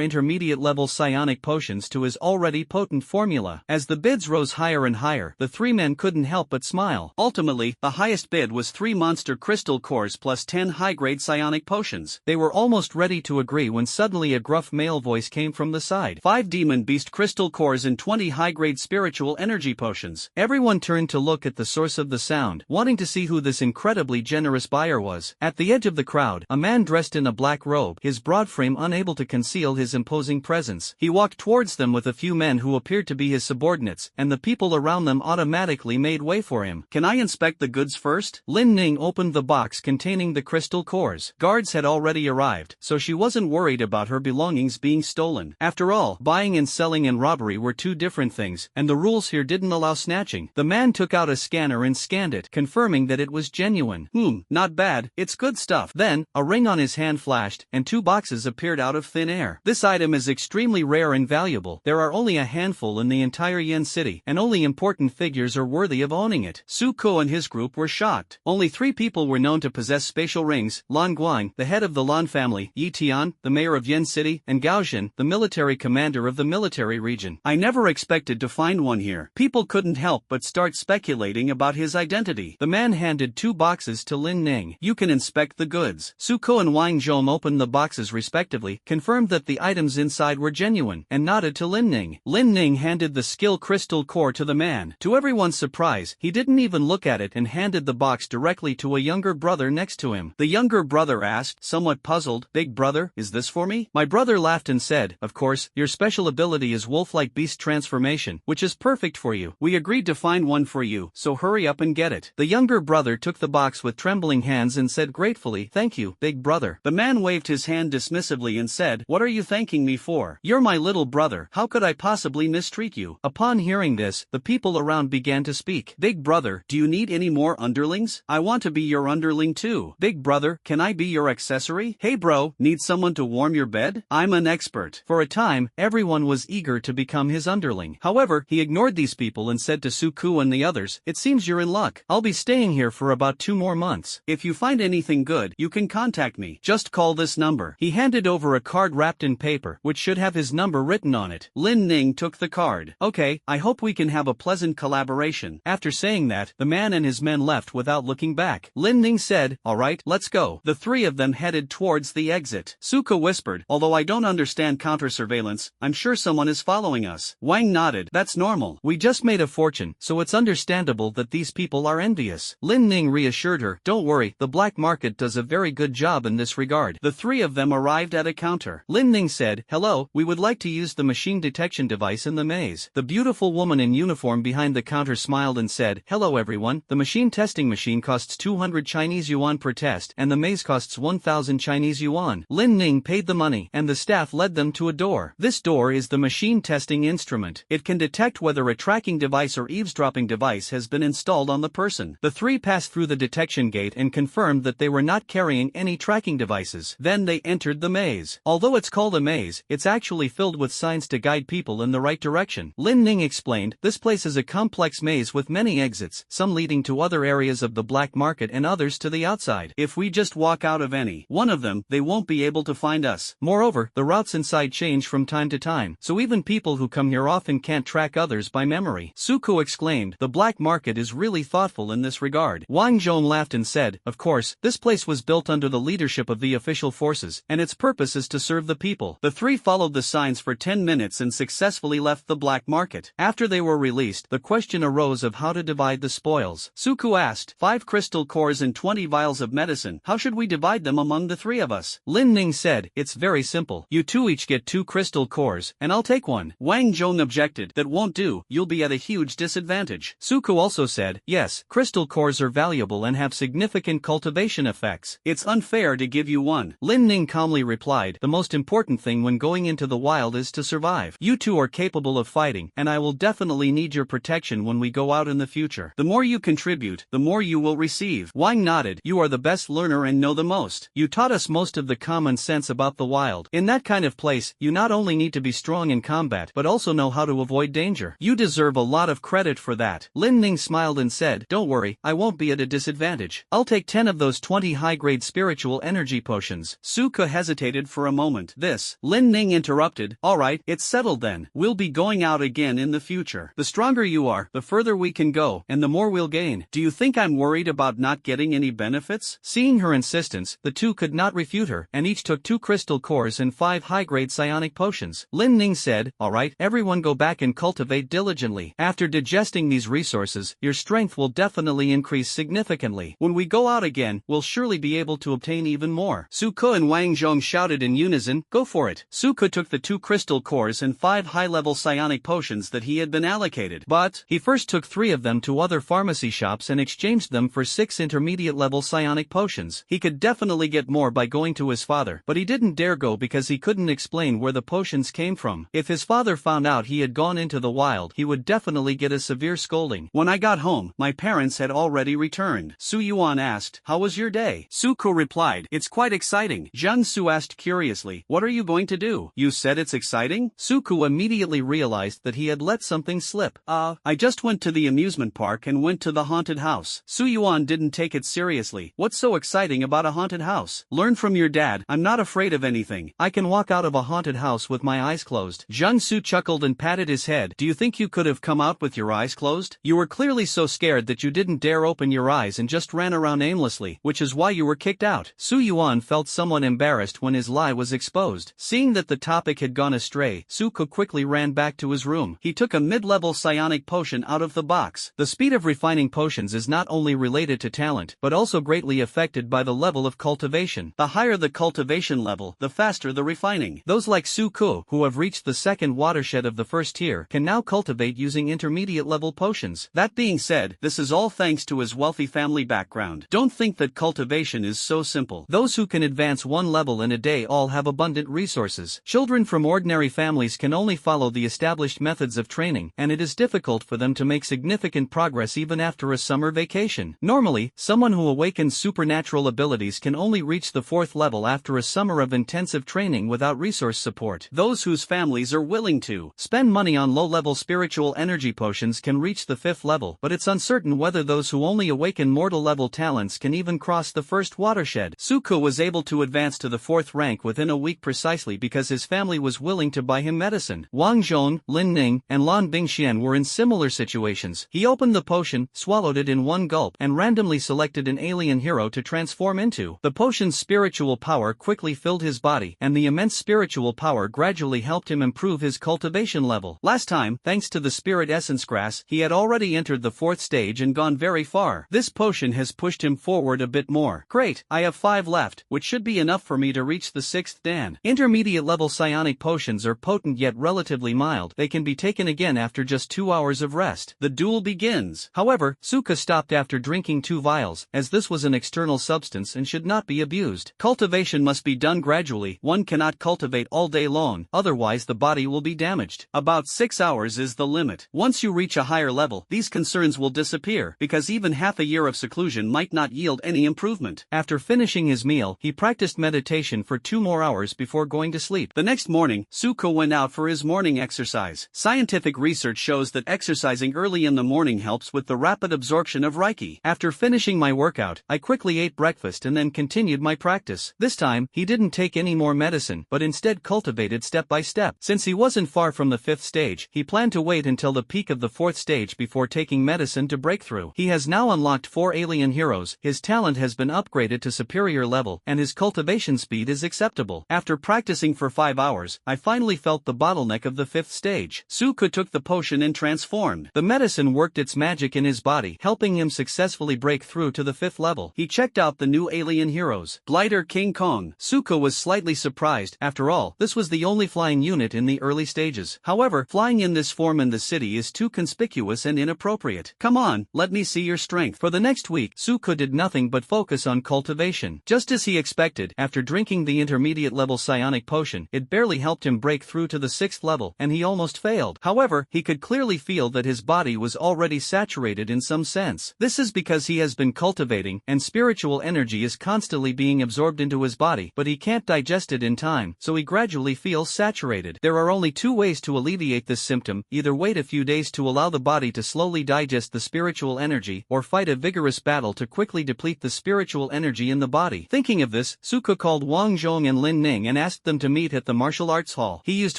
intermediate level psionic potions to his already potent formula. As the bids rose higher and higher, the 3 men couldn't help but smile. Ultimately, the highest bid was 3 monster crystal cores plus 10 high-grade psionic potions. They were almost ready to agree when suddenly a gruff male voice came from the side. 5 demon beast crystal cores and 20 high-grade spiritual energy potions. Everyone turned to look at the source of the sound, wanting to see who this incredibly generous buyer was. At the edge of the crowd, a man dressed in a black robe, his broad frame unable to conceal his imposing presence. He walked towards them with a few men who appeared to be his subordinates, and the people around them automatically made way for him. Can I inspect the goods first? Lin Ning opened the box containing the crystal cores. Guards had already arrived, so she wasn't worried about her belongings being stolen. After all, buying and selling and robbery were 2 different things, and the rules here didn't allow snatching. The man took out a scanner and scanned it, confirming that it was genuine. Not bad, it's good stuff. Then, a ring on his hand flashed, and 2 boxes appeared out of thin air. This item is extremely rare and valuable. There are only a handful in the entire Yen city, and only important figures are worthy of owning it. Su Ko and his group were shocked. Only 3 people were known to possess spatial rings: Lan Guang, the head of the Lan family, Yi Tian, the mayor of Yen City, and Gao Zhen, the military commander of the military region. I never expected to find one here. People couldn't help but start speculating about his identity. The man handed 2 boxes to Lin Ning. You can inspect the goods. Su Ko and Wang Zhong opened the boxes respectively, confirmed that the items inside were genuine, and nodded to Lin Ning. Lin Ning handed the skill crystal core to the man. To everyone's surprise, he didn't even look at it and handed the box directly to a younger brother next to him. The younger brother asked, somewhat puzzled, Big brother, is this for me? My brother laughed and said, of course, your special ability is wolf-like beast transformation, which is perfect for you. We agreed to find one for you, so hurry up and get it. The younger brother took the box with trembling hands and said gratefully, thank you, big brother. The man waved his hand dismissively and said, what are you thanking me for? You're my little brother. How could I possibly mistreat you? Upon hearing this, the people around began to speak. Big brother, do you need any more underlings? I want to be your underling too. Big brother, can I be your accessory? Hey bro, need someone to warm your bed? I'm an expert. For a time, everyone was eager to become his underling. However, he ignored these people and said to Suku and the others, it seems you're in luck. I'll be staying here for about 2 more months. If you find anything good, you can contact me. Just call this number. He handed over a card wrapped in paper, which should have his number written on it. Lin Ning took the card. Okay, I hope we can have a pleasant collaboration. After saying that, the man and his men left without looking back. Lin Ning said, alright, let's go. The 3 of them headed towards the exit. Suka whispered, although I don't understand counter-surveillance, I'm sure someone is following us. Wang nodded, that's normal. We just made a fortune, so it's understandable that these people are envious. Lin Ning reassured her, don't worry, the black market does a very good job in this regard. The 3 of them arrived at a counter. Lin Ning said, hello, we would like to use the machine detection device in the maze. The beautiful woman in uniform behind the counter smiled and said, hello everyone, the machine testing machine costs 200 Chinese yuan per test, and the maze costs 1000 Chinese yuan. Lin Ning paid the money, and the staff led them to a door. This door is the machine testing instrument. It can detect whether a tracking device or eavesdropping device has been installed on the person. The 3 passed through the detection gate and confirmed that they were not carrying any tracking devices. Then they entered the maze. Although it's called a maze, it's actually filled with signs to guide people in the right direction. Lin Ning explained, this place is a complex maze with many exits, some leading to other areas of the black market and others to the outside. If we just walk out of any one of them, they won't be able to find us. Moreover, the routes inside change from time to time, so even people who come here often can't track others by memory. Suko exclaimed, the black market is really thoughtful in this regard. Wang Zhong laughed and said, of course, this place was built under the leadership of the official forces, and its purpose is to serve the people. The 3 followed the signs for 10 minutes and successfully left the black market. it. After they were released, the question arose of how to divide the spoils. Suku asked, 5 crystal cores and 20 vials of medicine. How should we divide them among the 3 of us? Lin Ning said, it's very simple. You 2 each get 2 crystal cores, and I'll take 1. Wang Zhong objected, that won't do, you'll be at a huge disadvantage. Suku also said, yes, crystal cores are valuable and have significant cultivation effects. It's unfair to give you 1. Lin Ning calmly replied, the most important thing when going into the wild is to survive. You 2 are capable of fighting, and I will definitely need your protection when we go out in the future. The more you contribute, the more you will receive. Wang nodded, you are the best learner and know the most. You taught us most of the common sense about the wild. In that kind of place, you not only need to be strong in combat, but also know how to avoid danger. You deserve a lot of credit for that. Lin Ning smiled and said, don't worry, I won't be at a disadvantage. I'll take 10 of those 20 high-grade spiritual energy potions. Suka hesitated for a moment. Lin Ning interrupted, alright, it's settled then. We'll be going out again in the future. The stronger you are, the further we can go, and the more we'll gain. Do you think I'm worried about not getting any benefits? Seeing her insistence, the 2 could not refute her, and each took 2 crystal cores and 5 high-grade psionic potions. Lin Ning said, alright, everyone go back and cultivate diligently. After digesting these resources, your strength will definitely increase significantly. When we go out again, we'll surely be able to obtain even more. Suku and Wang Zhong shouted in unison, go for it. Suku took the 2 crystal cores and 5 high-level psionic potions that he had been allocated. But, he first took 3 of them to other pharmacy shops and exchanged them for 6 intermediate-level psionic potions. He could definitely get more by going to his father, but he didn't dare go because he couldn't explain where the potions came from. If his father found out he had gone into the wild, he would definitely get a severe scolding. When I got home, my parents had already returned. Su Yuan asked, how was your day? Suku replied, it's quite exciting. Jiang Su asked curiously, what are you going to do? You said it's exciting? Suku immediately realized that he had let something slip. I just went to the amusement park and went to the haunted house. Su Yuan didn't take it seriously. What's so exciting about a haunted house? Learn from your dad. I'm not afraid of anything. I can walk out of a haunted house with my eyes closed. Jiang Su chuckled and patted his head. Do you think you could have come out with your eyes closed? You were clearly so scared that you didn't dare open your eyes and just ran around aimlessly, which is why you were kicked out. Su Yuan felt somewhat embarrassed when his lie was exposed. Seeing that the topic had gone astray, Suku quickly ran back to his room. He took a mid-level psionic potion out of the box. The speed of refining potions is not only related to talent, but also greatly affected by the level of cultivation. The higher the cultivation level, the faster the refining. Those like Suku, who have reached the second watershed of the first tier, can now cultivate using intermediate-level potions. That being said, this is all thanks to his wealthy family background. Don't think that cultivation is so simple. Those who can advance one level in a day all have abundant resources. Children from ordinary families can only follow the established methods of training, and it is difficult for them to make significant progress even after a summer vacation. Normally, someone who awakens supernatural abilities can only reach the 4th level after a summer of intensive training without resource support. Those whose families are willing to spend money on low-level spiritual energy potions can reach the 5th level, but it's uncertain whether those who only awaken mortal-level talents can even cross the first watershed. Suku was able to advance to the 4th rank within a week precisely because his family was willing to buy him medicine. Wang Zhong, Lin Ning, and Lan Bingxian were in similar situations. He opened the potion, swallowed it in one gulp, and randomly selected an alien hero to transform into. The potion's spiritual power quickly filled his body, and the immense spiritual power gradually helped him improve his cultivation level. Last time, thanks to the spirit essence grass, he had already entered the 4th stage and gone very far. This potion has pushed him forward a bit more. Great, I have 5 left, which should be enough for me to reach the 6th dan. Intermediate level psionic potions are potent yet relatively mild. They can be taken again after just 2 hours of rest. The duel begins. However, Suka stopped after drinking 2 vials, as this was an external substance and should not be abused. Cultivation must be done gradually. One cannot cultivate all day long, otherwise the body will be damaged. About 6 hours is the limit. Once you reach a higher level, these concerns will disappear, because even half a year of seclusion might not yield any improvement. After finishing his meal, he practiced meditation for 2 more hours before going to sleep. The next morning, Suko went out for his morning exercise. Scientific research shows that exercising early in the morning helps with the rapid absorption of Reiki. After finishing my workout, I quickly ate breakfast and then continued my practice. This time, he didn't take any more medicine, but instead cultivated step by step. Since he wasn't far from the 5th stage, he planned to wait until the peak of the 4th stage before taking medicine to break through. He has now unlocked 4 alien heroes, his talent has been upgraded to superior level, and his cultivation speed is acceptable. After practicing for 5 hours, I finally felt the bottleneck of the 5th stage. Suko Suka took the potion and transformed. The medicine worked its magic in his body, helping him successfully break through to the 5th level. He checked out the new alien heroes. Glider King Kong. Suka was slightly surprised. After all, this was the only flying unit in the early stages. However, flying in this form in the city is too conspicuous and inappropriate. Come on, let me see your strength. For the next week, Suka did nothing but focus on cultivation. Just as he expected, after drinking the intermediate level psionic potion, it barely helped him break through to the 6th level, and he almost failed. However, he could clearly feel that his body was already saturated in some sense. This is because he has been cultivating, and spiritual energy is constantly being absorbed into his body, but he can't digest it in time, so he gradually feels saturated. There are only two ways to alleviate this symptom: either wait a few days to allow the body to slowly digest the spiritual energy, or fight a vigorous battle to quickly deplete the spiritual energy in the body. Thinking of this, Suka called Wang Zhong and Lin Ning and asked them to meet at the martial arts hall. He used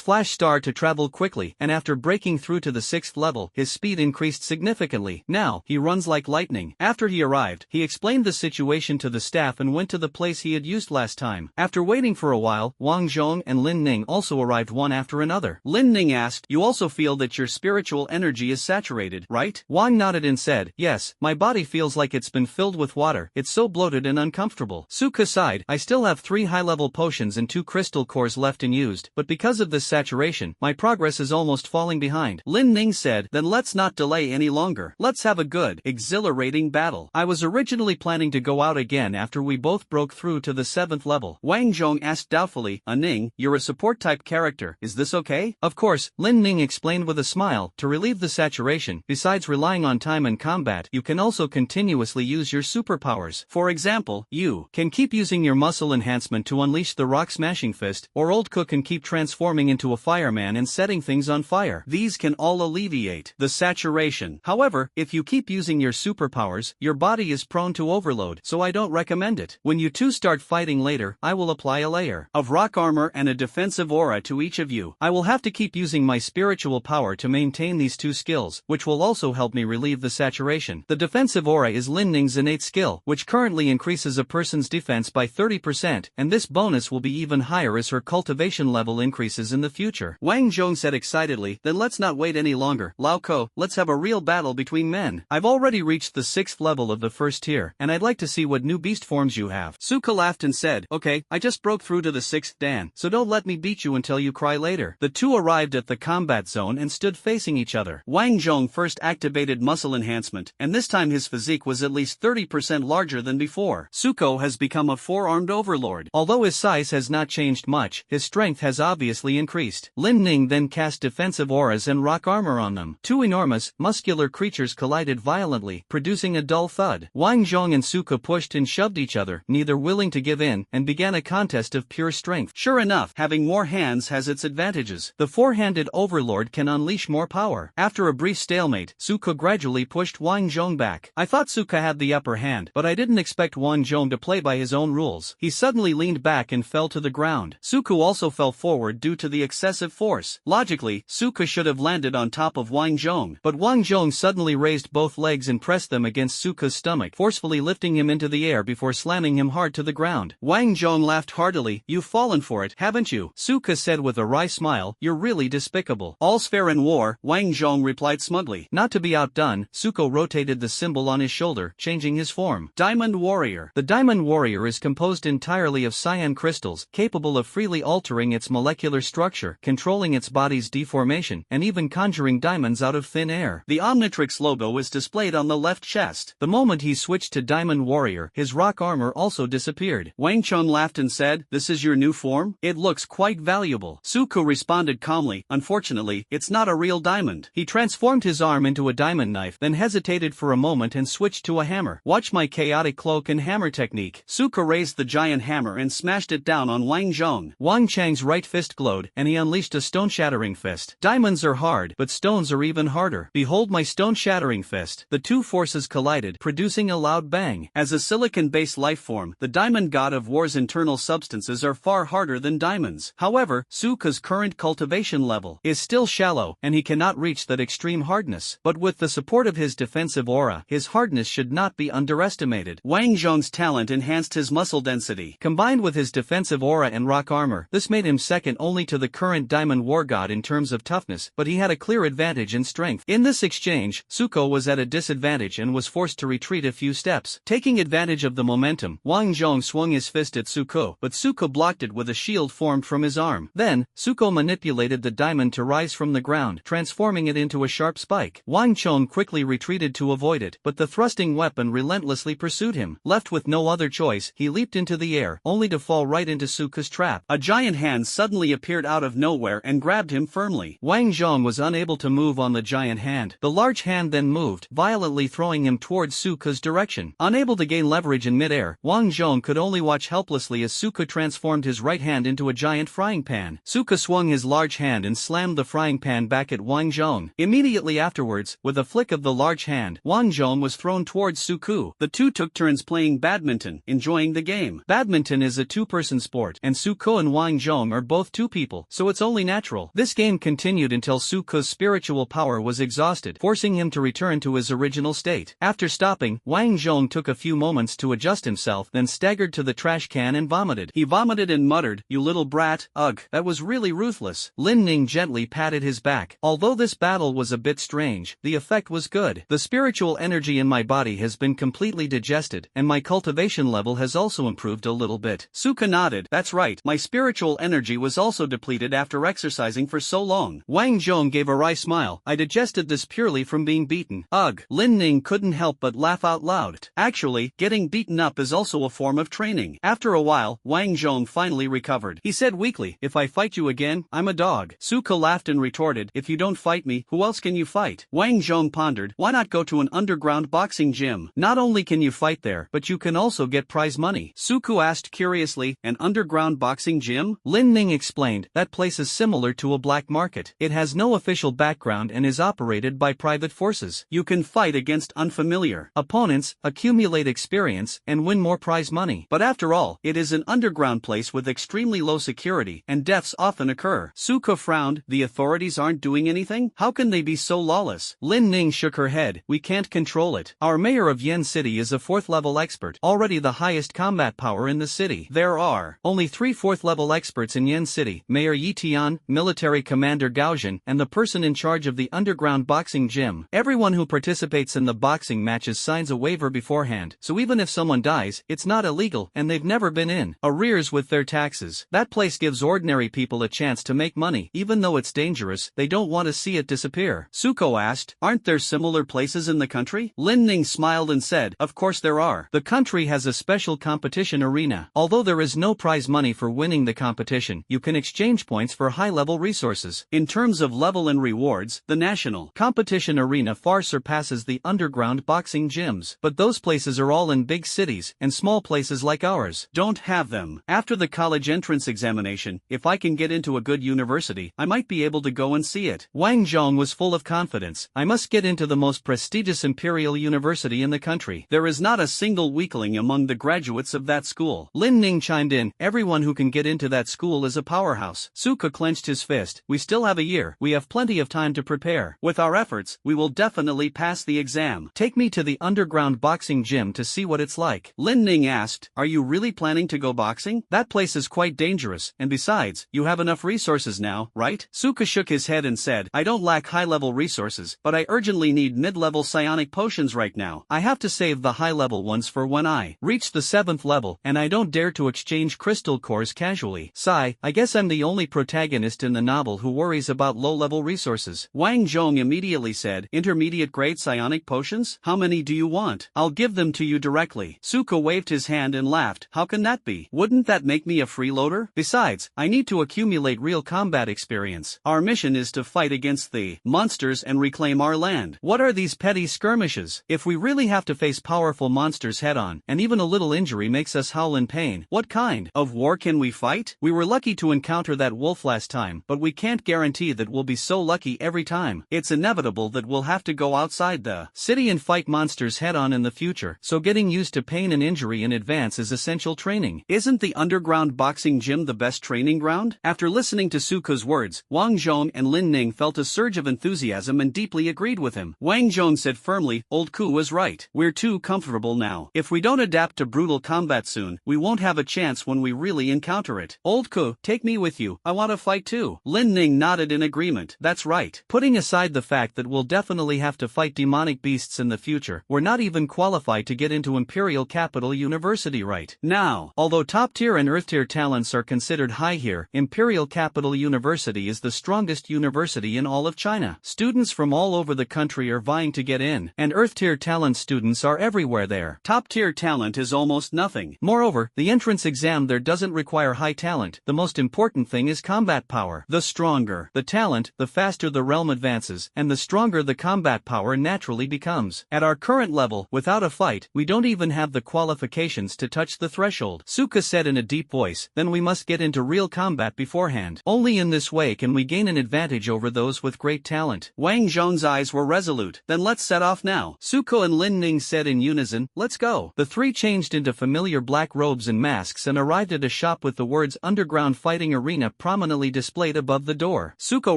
Flash Star to travel quickly, and after breaking through to the 6th level, his speed increased significantly. Now, he runs like lightning. After he arrived, he explained the situation to the staff and went to the place he had used last time. After waiting for a while, Wang Zhong and Lin Ning also arrived one after another. Lin Ning asked, "You also feel that your spiritual energy is saturated, right?" Wang nodded and said, "Yes, my body feels like it's been filled with water. It's so bloated and uncomfortable." Suka sighed, "I still have 3 high-level potions and 2 crystal cores left unused, but because of this saturation, my progress is almost falling behind." Lin Ning said, "Then let's not delay any longer. Let's have a good, exhilarating battle. I was originally planning to go out again after we both broke through to the 7th level." Wang Zhong asked doubtfully, "Ning, you're a support-type character, is this okay?" "Of course," Lin Ning explained with a smile, "to relieve the saturation, besides relying on time and combat, you can also continuously use your superpowers. For example, you can keep using your muscle enhancement to unleash the rock-smashing fist, or Old Cook can keep transforming into a fireman and setting things on fire. These can all alleviate the saturation. However, if you keep using your superpowers, your body is prone to overload, so I don't recommend it. When you two start fighting later, I will apply a layer of rock armor and a defensive aura to each of you. I will have to keep using my spiritual power to maintain these 2 skills, which will also help me relieve the saturation." The defensive aura is Lin Ning's innate skill, which currently increases a person's defense by 30%, and this bonus will be even higher as her cultivation level increases in the future. Wang Zhong said excitedly, "Then let's not wait any longer. Lao Ko, let's have a real battle between men. I've already reached the 6th level of the 1st tier, and I'd like to see what new beast forms you have." Suka laughed and said, "Okay, I just broke through to the 6th dan, so don't let me beat you until you cry later." The two arrived at the combat zone and stood facing each other. Wang Zhong first activated muscle enhancement, and this time his physique was at least 30% larger than before. Suko has become a 4-armed overlord. Although his size has not changed much, his strength has obviously increased. Lin Ning then cast defensive auras and rock armor on them. 2 enormous, muscular creatures collided violently, producing a dull thud. Wang Zhong and Suka pushed and shoved each other, neither willing to give in, and began a contest of pure strength. Sure enough, having more hands has its advantages. The 4-handed overlord can unleash more power. After a brief stalemate, Suka gradually pushed Wang Zhong back. I thought Suka had the upper hand, but I didn't expect Wang Zhong to play by his own rules. He suddenly leaned back and fell to the ground. Suka also fell forward due to the excessive force. Logically, Suka should have landed on top of Wang Zhong, but Wang Zhong suddenly raised both legs and pressed them against Suka's stomach, forcefully lifting him into the air before slamming him hard to the ground. Wang Zhong laughed heartily. "You've fallen for it, haven't you?" Suka said with a wry smile, "You're really despicable." "All's fair in war," Wang Zhong replied smugly. Not to be outdone, Suko rotated the symbol on his shoulder, changing his form. Diamond Warrior. The Diamond Warrior is composed entirely of cyan crystals, capable of freely altering its molecular structure, controlling its body's deformation, and even conjuring diamonds out of thin air. The Omnitrix logo is displayed on the left chest. The moment he switched to Diamond Warrior, his rock armor also disappeared. Wang Chun laughed and said, "This is your new form? It looks quite valuable." Suko responded calmly, "Unfortunately, it's not a real diamond." He transformed his arm into a diamond knife, then hesitated for a moment and switched to a hammer. "Watch my chaotic cloak and hammer technique." Suko raised the giant hammer and smashed it down on Wang Zhong. Wang Chang's right fist glowed, and he unleashed a stone-shattering fist. Diamonds are hard, but stones are even harder. Behold my stone-shattering fist. The two forces collided, producing a loud bang. As a silicon-based life form, the diamond god of war's internal substances are far harder than diamonds. However, Suka's current cultivation level is still shallow, and he cannot reach that extreme hardness. But with the support of his defensive aura, his hardness should not be underestimated. Wang Zhong's talent enhanced his muscle density. Combined with his defensive aura and rock armor, this made him second only to the current diamond war god in terms of toughness. swiftness, but he had a clear advantage in strength. In this exchange, Suko was at a disadvantage and was forced to retreat a few steps. Taking advantage of the momentum, Wang Zhong swung his fist at Suko, but Suko blocked it with a shield formed from his arm. Then, Suko manipulated the diamond to rise from the ground, transforming it into a sharp spike. Wang Chong quickly retreated to avoid it, but the thrusting weapon relentlessly pursued him. Left with no other choice, he leaped into the air, only to fall right into Suko's trap. A giant hand suddenly appeared out of nowhere and grabbed him firmly. Wang Zhong was unable to move on the giant hand. The large hand then moved, violently throwing him towards Suko's direction. Unable to gain leverage in midair, Wang Zhong could only watch helplessly as Suko transformed his right hand into a giant frying pan. Suko swung his large hand and slammed the frying pan back at Wang Zhong. Immediately afterwards, with a flick of the large hand, Wang Zhong was thrown towards Suko. The two took turns playing badminton, enjoying the game. Badminton is a two-person sport, and Suko and Wang Zhong are both two people, so it's only natural. This game continued until Suko's spiritual power was exhausted, forcing him to return to his original state. After stopping, Wang Zhong took a few moments to adjust himself, then staggered to the trash can and vomited. He vomited and muttered, "You little brat, ugh, that was really ruthless." Lin Ning gently patted his back. Although this battle was a bit strange, the effect was good. The spiritual energy in my body has been completely digested, and my cultivation level has also improved a little bit. Suka nodded. That's right, my spiritual energy was also depleted after exercising for so long. Wang Zhong gave a wry smile. I digested this purely from being beaten. Ugh. Lin Ning couldn't help but laugh out loud. Actually, getting beaten up is also a form of training. After a while, Wang Zhong finally recovered. He said weakly, "If I fight you again, I'm a dog." Suka laughed and retorted, "If you don't fight me, who else can you fight?" Wang Zhong pondered, why not go to an underground boxing gym? Not only can you fight there, but you can also get prize money. Suku asked curiously, an underground boxing gym? Lin Ning explained, that place is similar to a black market. It has no official background and is operated by private forces. You can fight against unfamiliar opponents, accumulate experience, and win more prize money. But after all, it is an underground place with extremely low security, and deaths often occur. Suka frowned, the authorities aren't doing anything? How can they be so lawless? Lin Ning shook her head, we can't control it. Our mayor of Yen City is a 4th level expert, already the highest combat power in the city. There are only 3 4th level experts in Yen City, Mayor Yi Tian, military commander Gaojin, and the person in charge of the underground boxing gym. Everyone who participates in the boxing matches signs a waiver beforehand, so even if someone dies, it's not illegal, and they've never been in arrears with their taxes. That place gives ordinary people a chance to make money. Even though it's dangerous, they don't want to see it disappear. Suko asked, aren't there similar places in the country? Lin Ning smiled and said, of course there are. The country has a special competition arena. Although there is no prize money for winning the competition, you can exchange points for high-level resources. In terms of level and rewards, the national competition arena far surpasses the underground boxing gyms. But those places are all in big cities, and small places like ours don't have them. After the college entrance examination, if I can get into a good university, I might be able to go and see it. Wang Zhong was full of confidence. I must get into the most prestigious imperial university in the country. There is not a single weakling among the graduates of that school. Lin Ning chimed in, everyone who can get into that school is a powerhouse. Suka clenched his fist. We still have a year. We have plenty of time to prepare. With our efforts, we will definitely pass the exam. Take me to the underground boxing gym to see what it's like. Lin Ning asked, are you really planning to go boxing? That place is quite dangerous, and besides, you have enough resources now, right? Suka shook his head and said, I don't lack high-level resources, but I urgently need mid-level psionic potions right now. I have to save the high-level ones for when I reach the 7th level, and I don't dare to exchange crystal cores casually. Sigh, I guess I'm the only protagonist in the novel who worries about low-level resources. Wang Zhong immediately said, intermediate-grade psionic potions? How many do you want? I'll give them to you directly. Suka waved his hand and laughed. How can that be? Wouldn't that make me a freeloader? Besides, I need to accumulate real combat experience. Our mission is to fight against the monsters and reclaim our land. What are these petty skirmishes? If we really have to face powerful monsters head-on, and even a little injury makes us howl in pain, what kind of war can we fight? We were lucky to encounter that wolf last time, but we can't guarantee that we'll be so lucky every time. It's inevitable that we'll have to go outside the city and fight monsters head-on in the future, so getting used to pain and injury in advance is essential training. Isn't the underground boxing gym the best training ground? After listening to Suka's words, Wang Zhong and Lin Ning felt a surge of enthusiasm and deeply agreed with him. Wang Zhong said firmly, old Ku was right. We're too comfortable now. If we don't adapt to brutal combat soon, we won't have a chance when we really encounter it. Old Ku, take me with you. I want to fight too. Lin Ning nodded nodded in agreement. That's right. Putting aside the fact that we'll definitely have to fight demonic beasts in the future, we're not even qualified to get into Imperial Capital University right now. Although top-tier and Earth-tier talents are considered high here, Imperial Capital University is the strongest university in all of China. Students from all over the country are vying to get in, and Earth-tier talent students are everywhere there. Top-tier talent is almost nothing. Moreover, the entrance exam there doesn't require high talent. The most important thing is combat power. The stronger the talent, the faster the realm advances, and the stronger the combat power naturally becomes. At our current level, without a fight, we don't even have the qualifications to touch the threshold, Suka said in a deep voice. Then we must get into real combat beforehand. Only in this way can we gain an advantage over those with great talent. Wang Zhong's eyes were resolute. Then let's set off now, Suko and Lin Ning said in unison. Let's go. The three changed into familiar black robes and masks and arrived at a shop with the words Underground Fighting Arena prominently displayed above the door. Suko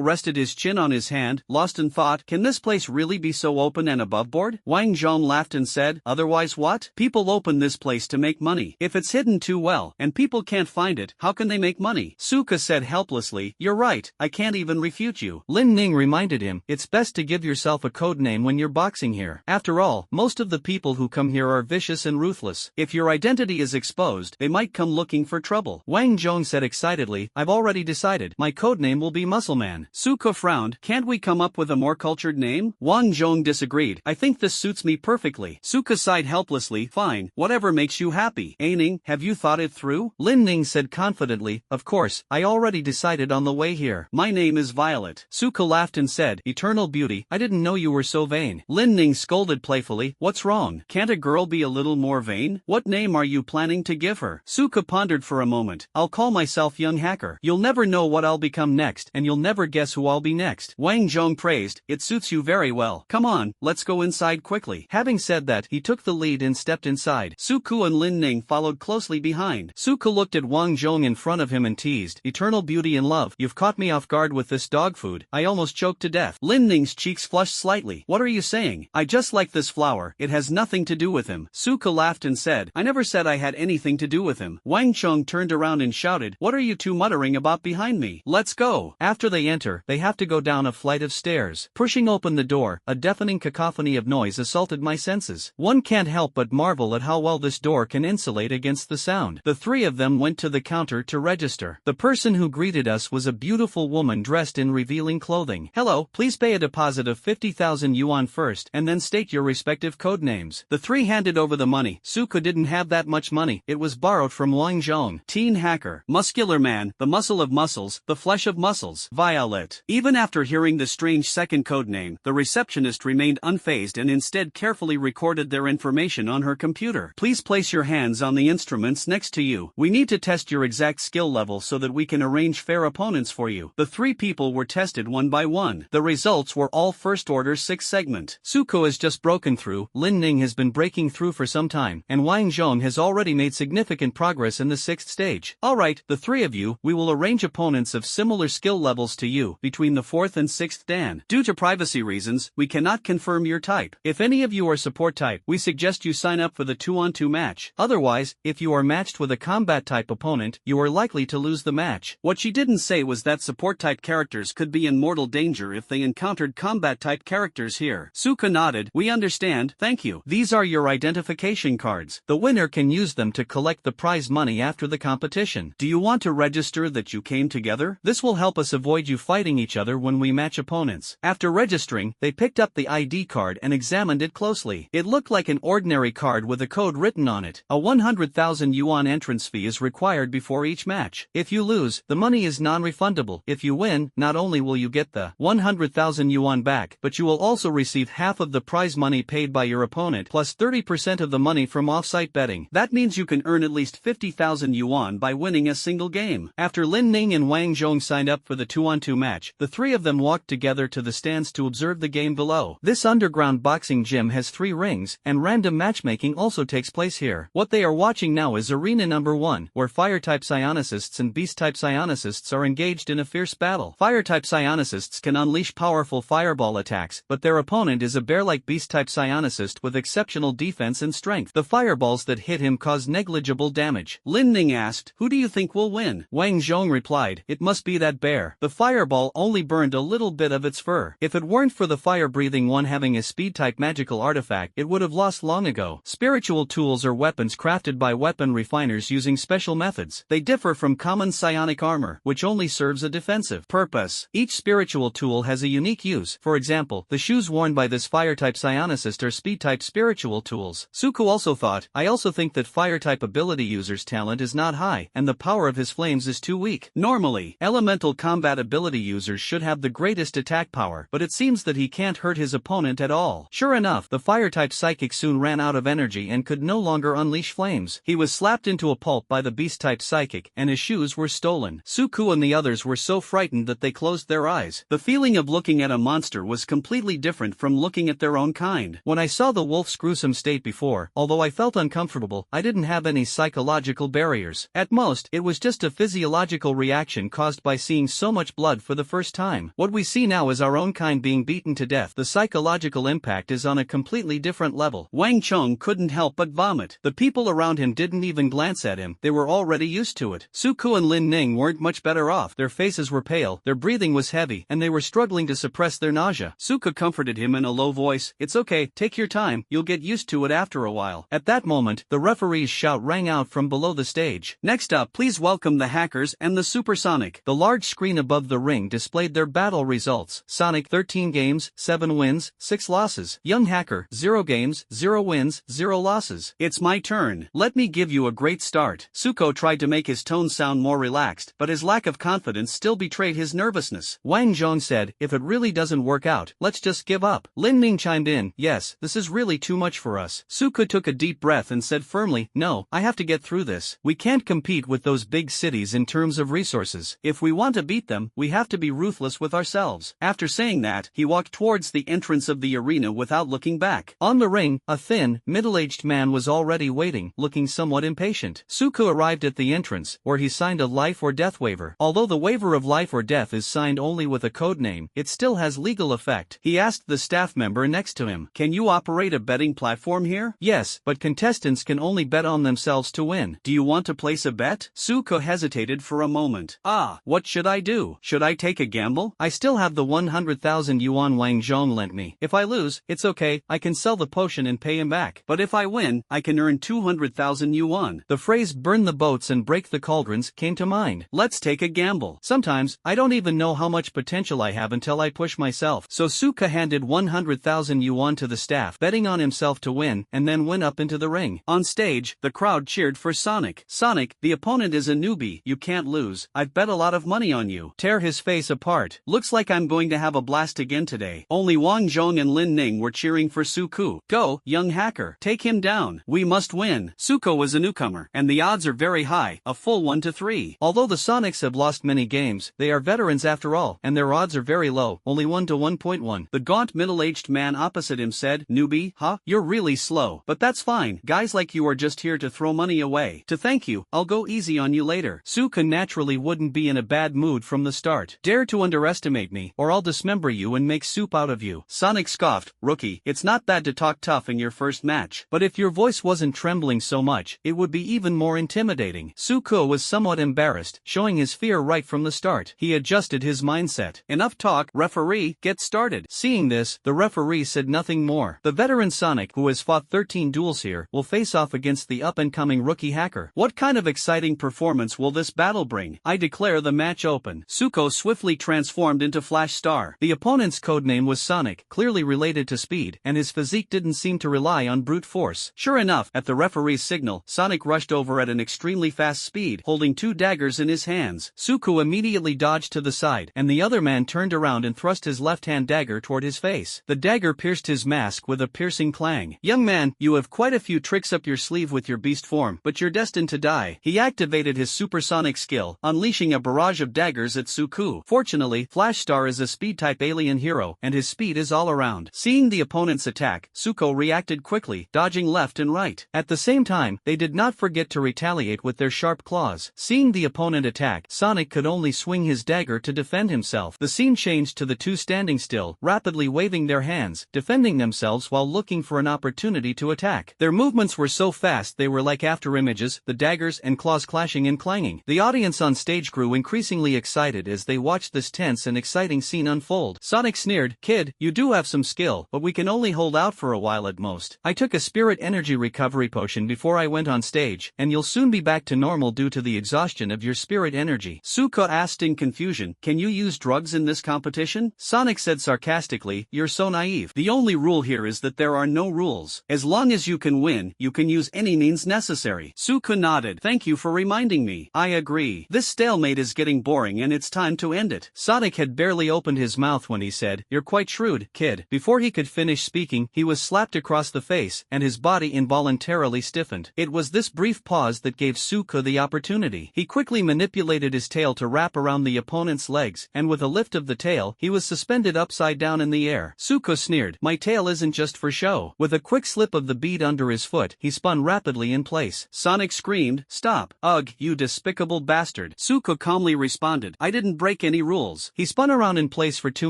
rested his chin on his hand, lost in thought. Can this place really be so open and aboveboard? Wang Zhong laughed and said, otherwise what? People open this place to make money. If it's hidden too well, and people can't find it, how can they make money? Suka said helplessly, you're right, I can't even refute you. Lin Ning reminded him, it's best to give yourself a code name when you're boxing here. After all, most of the people who come here are vicious and ruthless. If your identity is exposed, they might come looking for trouble. Wang Zhong said excitedly, I've already decided. My code name will be Muscleman. Suka frowned. Can't we come up with a more cultured name? Wang Zhong disagreed. I think this suits me perfectly. Suka sighed helplessly. Fine, whatever makes you happy. Aining, have you thought it through? Lin Ning said confidently, of course, I already decided on the way here. My name is Violet. Suka laughed and said, Eternal Beauty, I didn't know you were so vain. Lin Ning scolded playfully, what's wrong? Can't a girl be a little more vain? What name are you planning to give her? Suka pondered for a moment. I'll call myself Young Hacker. You'll never know what I'll become next, and you'll never guess who I'll be next. Wang Zhong praised, it suits you very well. Come on, let's go inside quickly. Having said that, he took the lead and stepped inside. Suku and Lin Ning followed closely behind. Suka looked at Wang Zhong in front of him and teased, Eternal Beauty and Love, you've caught me off guard with this dog food. I almost choked to death. Lin Ning's cheeks flushed slightly. What are you saying? I just like this flower. It has nothing to do with him. Suka laughed and said, I never said I had anything to do with him. Wang Chong turned around and shouted, what are you two muttering about behind me? Let's go. After they enter, they have to go down a flight of stairs. Pushing open the door, a deafening cacophony of noise assaulted my senses. One can't help but marvel at how well this door can insulate against the sound. The three of them went to the counter to register. The person who greeted us was a beautiful woman dressed in revealing clothing. Hello, please pay a deposit of 50,000 yuan first, and then state your respective code names. The three handed over the money. Suka didn't have that much money. It was borrowed from Wang Zhong. Teen Hacker, Muscular Man, the muscle of muscles, the flesh of muscles, Violet. Even after hearing the strange second code name, the receptionist remained unfazed and instead carefully recorded their information on her computer. Please place your hands on the instruments next to you. We need to test your exact skill level so that we can arrange fair opponents for you. The three people were tested one by one. The results were all first order 6th segment. Suko has just broken through, Lin Ning has been breaking through for some time, and Wang Zhong has already made significant progress in the 6th stage. Alright, the three of you, we will arrange opponents of similar skill levels to you, between the 4th and 6th dan. Due to privacy reasons, we cannot confirm your type. If any of you are support type, we suggest you sign up for the 2-on-2 match. Otherwise, if you are matched with a combat type opponent, you are likely to lose the match. What she didn't say was that support type characters could be in mortal danger if they encountered combat type characters here. Suka nodded, we understand, thank you. These are your identification cards. The winner can use them to collect the prize money after the competition. Do you want to register that you came together? This will help us avoid you fighting each other when we match opponents. After registering, they picked up the ID card and examined it closely. It looked like an ordinary card with a code written on it. A 100,000 yuan entrance fee is required before each match. If you lose, the money is non-refundable. If you win, not only will you get the 100,000 yuan back, but you will also receive half of the prize money paid by your opponent plus 30% of the money from off-site betting. That means you can earn at least 50,000 yuan by winning a single game. After Lin Ning and Wang Zhong signed up for the 2-on-2 match, the three of them walked together to the stands to observe the game below. This underground boxing gym has 3 rings, and random matchmaking also takes place here. What they are watching now is Arena Number 1, where Fire-type Psionicists and Beast-type Psionicists are engaged in a fierce battle. Fire-type Psionicists can unleash powerful fireball attacks, but their opponent is a bear-like Beast-type Psionicist with exceptional defense and strength. The fireballs that hit him cause negligible damage. Lin Ning asked, who do you think will win? Wang Zhong replied, it must be that bear. The fireball only burned a little bit of its fur. If it weren't for the fire-breathing one having a speed-type magical artifact, it would have lost long ago. Spiritual tools are weapons crafted by weapon refiners using special methods. They differ from common psionic armor, which only serves a defensive purpose. Each spiritual tool has a unique use. For example, the shoes worn by this fire-type psionicist are speed-type spiritual tools. Suko also thought, I also think that fire-type ability user's talent is not high, and the power of his flames is too weak. Normally, elemental combat ability users should have the greatest attack power, but it seems that he can't hurt his opponent at all. Sure enough, the fire-type psychic soon ran out of energy and could no longer unleash flames. He was slapped into a pulp by the beast-type psychic, and his shoes were stolen. Suko and the others were so frightened that they closed their eyes. The feeling of looking at a monster was completely different from looking at their own kind. When I saw the wolf's gruesome state before, although I felt uncomfortable, I didn't have any psychological barriers. At most, it was just a physiological reaction caused by seeing so much blood for the first time. What we see now is our own kind being beaten to death. The psychological impact is on a completely different level. Wang Chong couldn't help but vomit. The people around him didn't even glance at him. They were already used to it. Suko and Lin Ning weren't much better off. Their faces were pale, their breathing was heavy, and they were struggling to suppress their nausea. Suko comforted him in a low voice, "It's okay, take your time, you'll get used to it after a while." At that moment, the referee's shout rang out from below the stage. "Next up, please welcome the hackers and the Supersonic." The large screen above the ring displayed their battle results. Sonic 13 games, 7 wins, 6 losses. Young Hacker 0 games, 0 wins, 0 losses. "It's my turn. Let me give you a great start." Suko tried to make his tone sound more relaxed, but his lack of confidence still betrayed his nervousness. Wang Zhong said, "If it really doesn't work out, let's just give up." Lin Ning chimed in, "Yes, this is really too much for us." Suko took a deep breath and said firmly, "No, I have to get through this. We can't compete with those big cities in terms of resources. If we want to beat them, we have to be ruthless with ourselves." After saying that, he walked towards the entrance of the arena without looking back. On the ring, a thin, middle-aged man was already waiting, looking somewhat impatient. Suko arrived at the entrance, where he signed a life or death waiver. Although the waiver of life or death is signed only with a code name, it still has legal effect. He asked the staff member next to him, "Can you operate a betting platform here?" "Yes, but contestants can only bet on themselves to win." "Do you want to place a bet?" Suko hesitated for a moment. What should I do? Should I take a gamble? I still have the 100,000 yuan Wang Zhong lent me. If I lose, it's okay, I can sell the potion and pay him back. But if I win, I can earn 200,000 yuan. The phrase "burn the boats and break the cauldrons" came to mind. Let's take a gamble. Sometimes, I don't even know how much potential I have until I push myself. So Suka handed 100,000 yuan to the staff, betting on himself to win, and then went up into the ring. On stage, the crowd cheered for Sonic. "Sonic, the opponent is a newbie, you can't lose. I've bet a lot of money on you." Tear his face apart. "Looks like I'm going to have a blast again today." Only Wang Zhong and Lin Ning were cheering for Suko. "Go, young hacker. Take him down. We must win." Suko was a newcomer, and the odds are very high, a full 1-3. Although the Sonics have lost many games, they are veterans after all, and their odds are very low, only 1-1.1. The gaunt middle-aged man opposite him said, "Newbie, huh? You're really slow. But that's fine, guys like you are just here to throw money away. To thank you, I'll go easy on you later." Suko naturally wouldn't be in a bad mood from the start. "Dare to underestimate me, or I'll dismember you and make soup out of you." Sonic scoffed, "Rookie, it's not bad to talk tough in your first match. But if your voice wasn't trembling so much, it would be even more intimidating." Suko was somewhat embarrassed, showing his fear right from the start. He adjusted his mindset. "Enough talk, referee, get started." Seeing this, the referee said nothing more. The veteran Sonic, who has fought 13 duels here, will face off against the up-and-coming rookie hacker. What kind of exciting performance will this battle bring? I declare the match open. Suko swiftly transformed into Flash Star. The opponent's codename was Sonic, clearly related to speed, and his physique didn't seem to rely on brute force. Sure enough, at the referee's signal, Sonic rushed over at an extremely fast speed, holding 2 daggers in his hands. Suko immediately dodged to the side, and the other man turned around and thrust his left-hand dagger toward his face. The dagger pierced his mask with a piercing clang. "Young man, you have quite a few tricks up your sleeve with your beast form, but you're destined to die." He activated his supersonic skill, unleashing a barrage of daggers at Suko. Fortunately, Flash Star is a speed-type alien hero, and his speed is all around. Seeing the opponent's attack, Suko reacted quickly, dodging left and right. At the same time, they did not forget to retaliate with their sharp claws. Seeing the opponent attack, Sonic could only swing his dagger to defend himself. The scene changed to the two standing still, rapidly waving their hands, defending themselves while looking for an opportunity to attack. Their movements were so fast they were like after images, the daggers and claws clashing and clanging. The audience on stage grew increasingly excited as they watched this tense and exciting scene unfold. Sonic sneered, "Kid, you do have some skill, but we can only hold out for a while at most. I took a spirit energy recovery potion before I went on stage, and you'll soon be back to normal due to the exhaustion of your spirit energy." Suko asked in confusion, "Can you use drugs in this competition?" Sonic said sarcastically, "You're so naive. The only rule here is that there are no rules. As long as you can win, you can use any means necessary." Suko nodded. "Thank you for reminding me. I agree. This stalemate is getting boring and it's time to end it." Sonic had barely opened his mouth when he said, "You're quite shrewd, kid." Before he could finish speaking, he was slapped across the face, and his body involuntarily stiffened. It was this brief pause that gave Suko the opportunity. He quickly manipulated his tail to wrap around the opponent's legs, and with a lift of the tail, he was suspended upside down in the air. Suko sneered, "My tail isn't just for show." With a quick slip of the bead under his foot, he spun rapidly in place. Sonic screamed, "Stop! Ugh, you despicable bastard." Suko calmly responded, "I didn't break any rules." He spun around in place for 2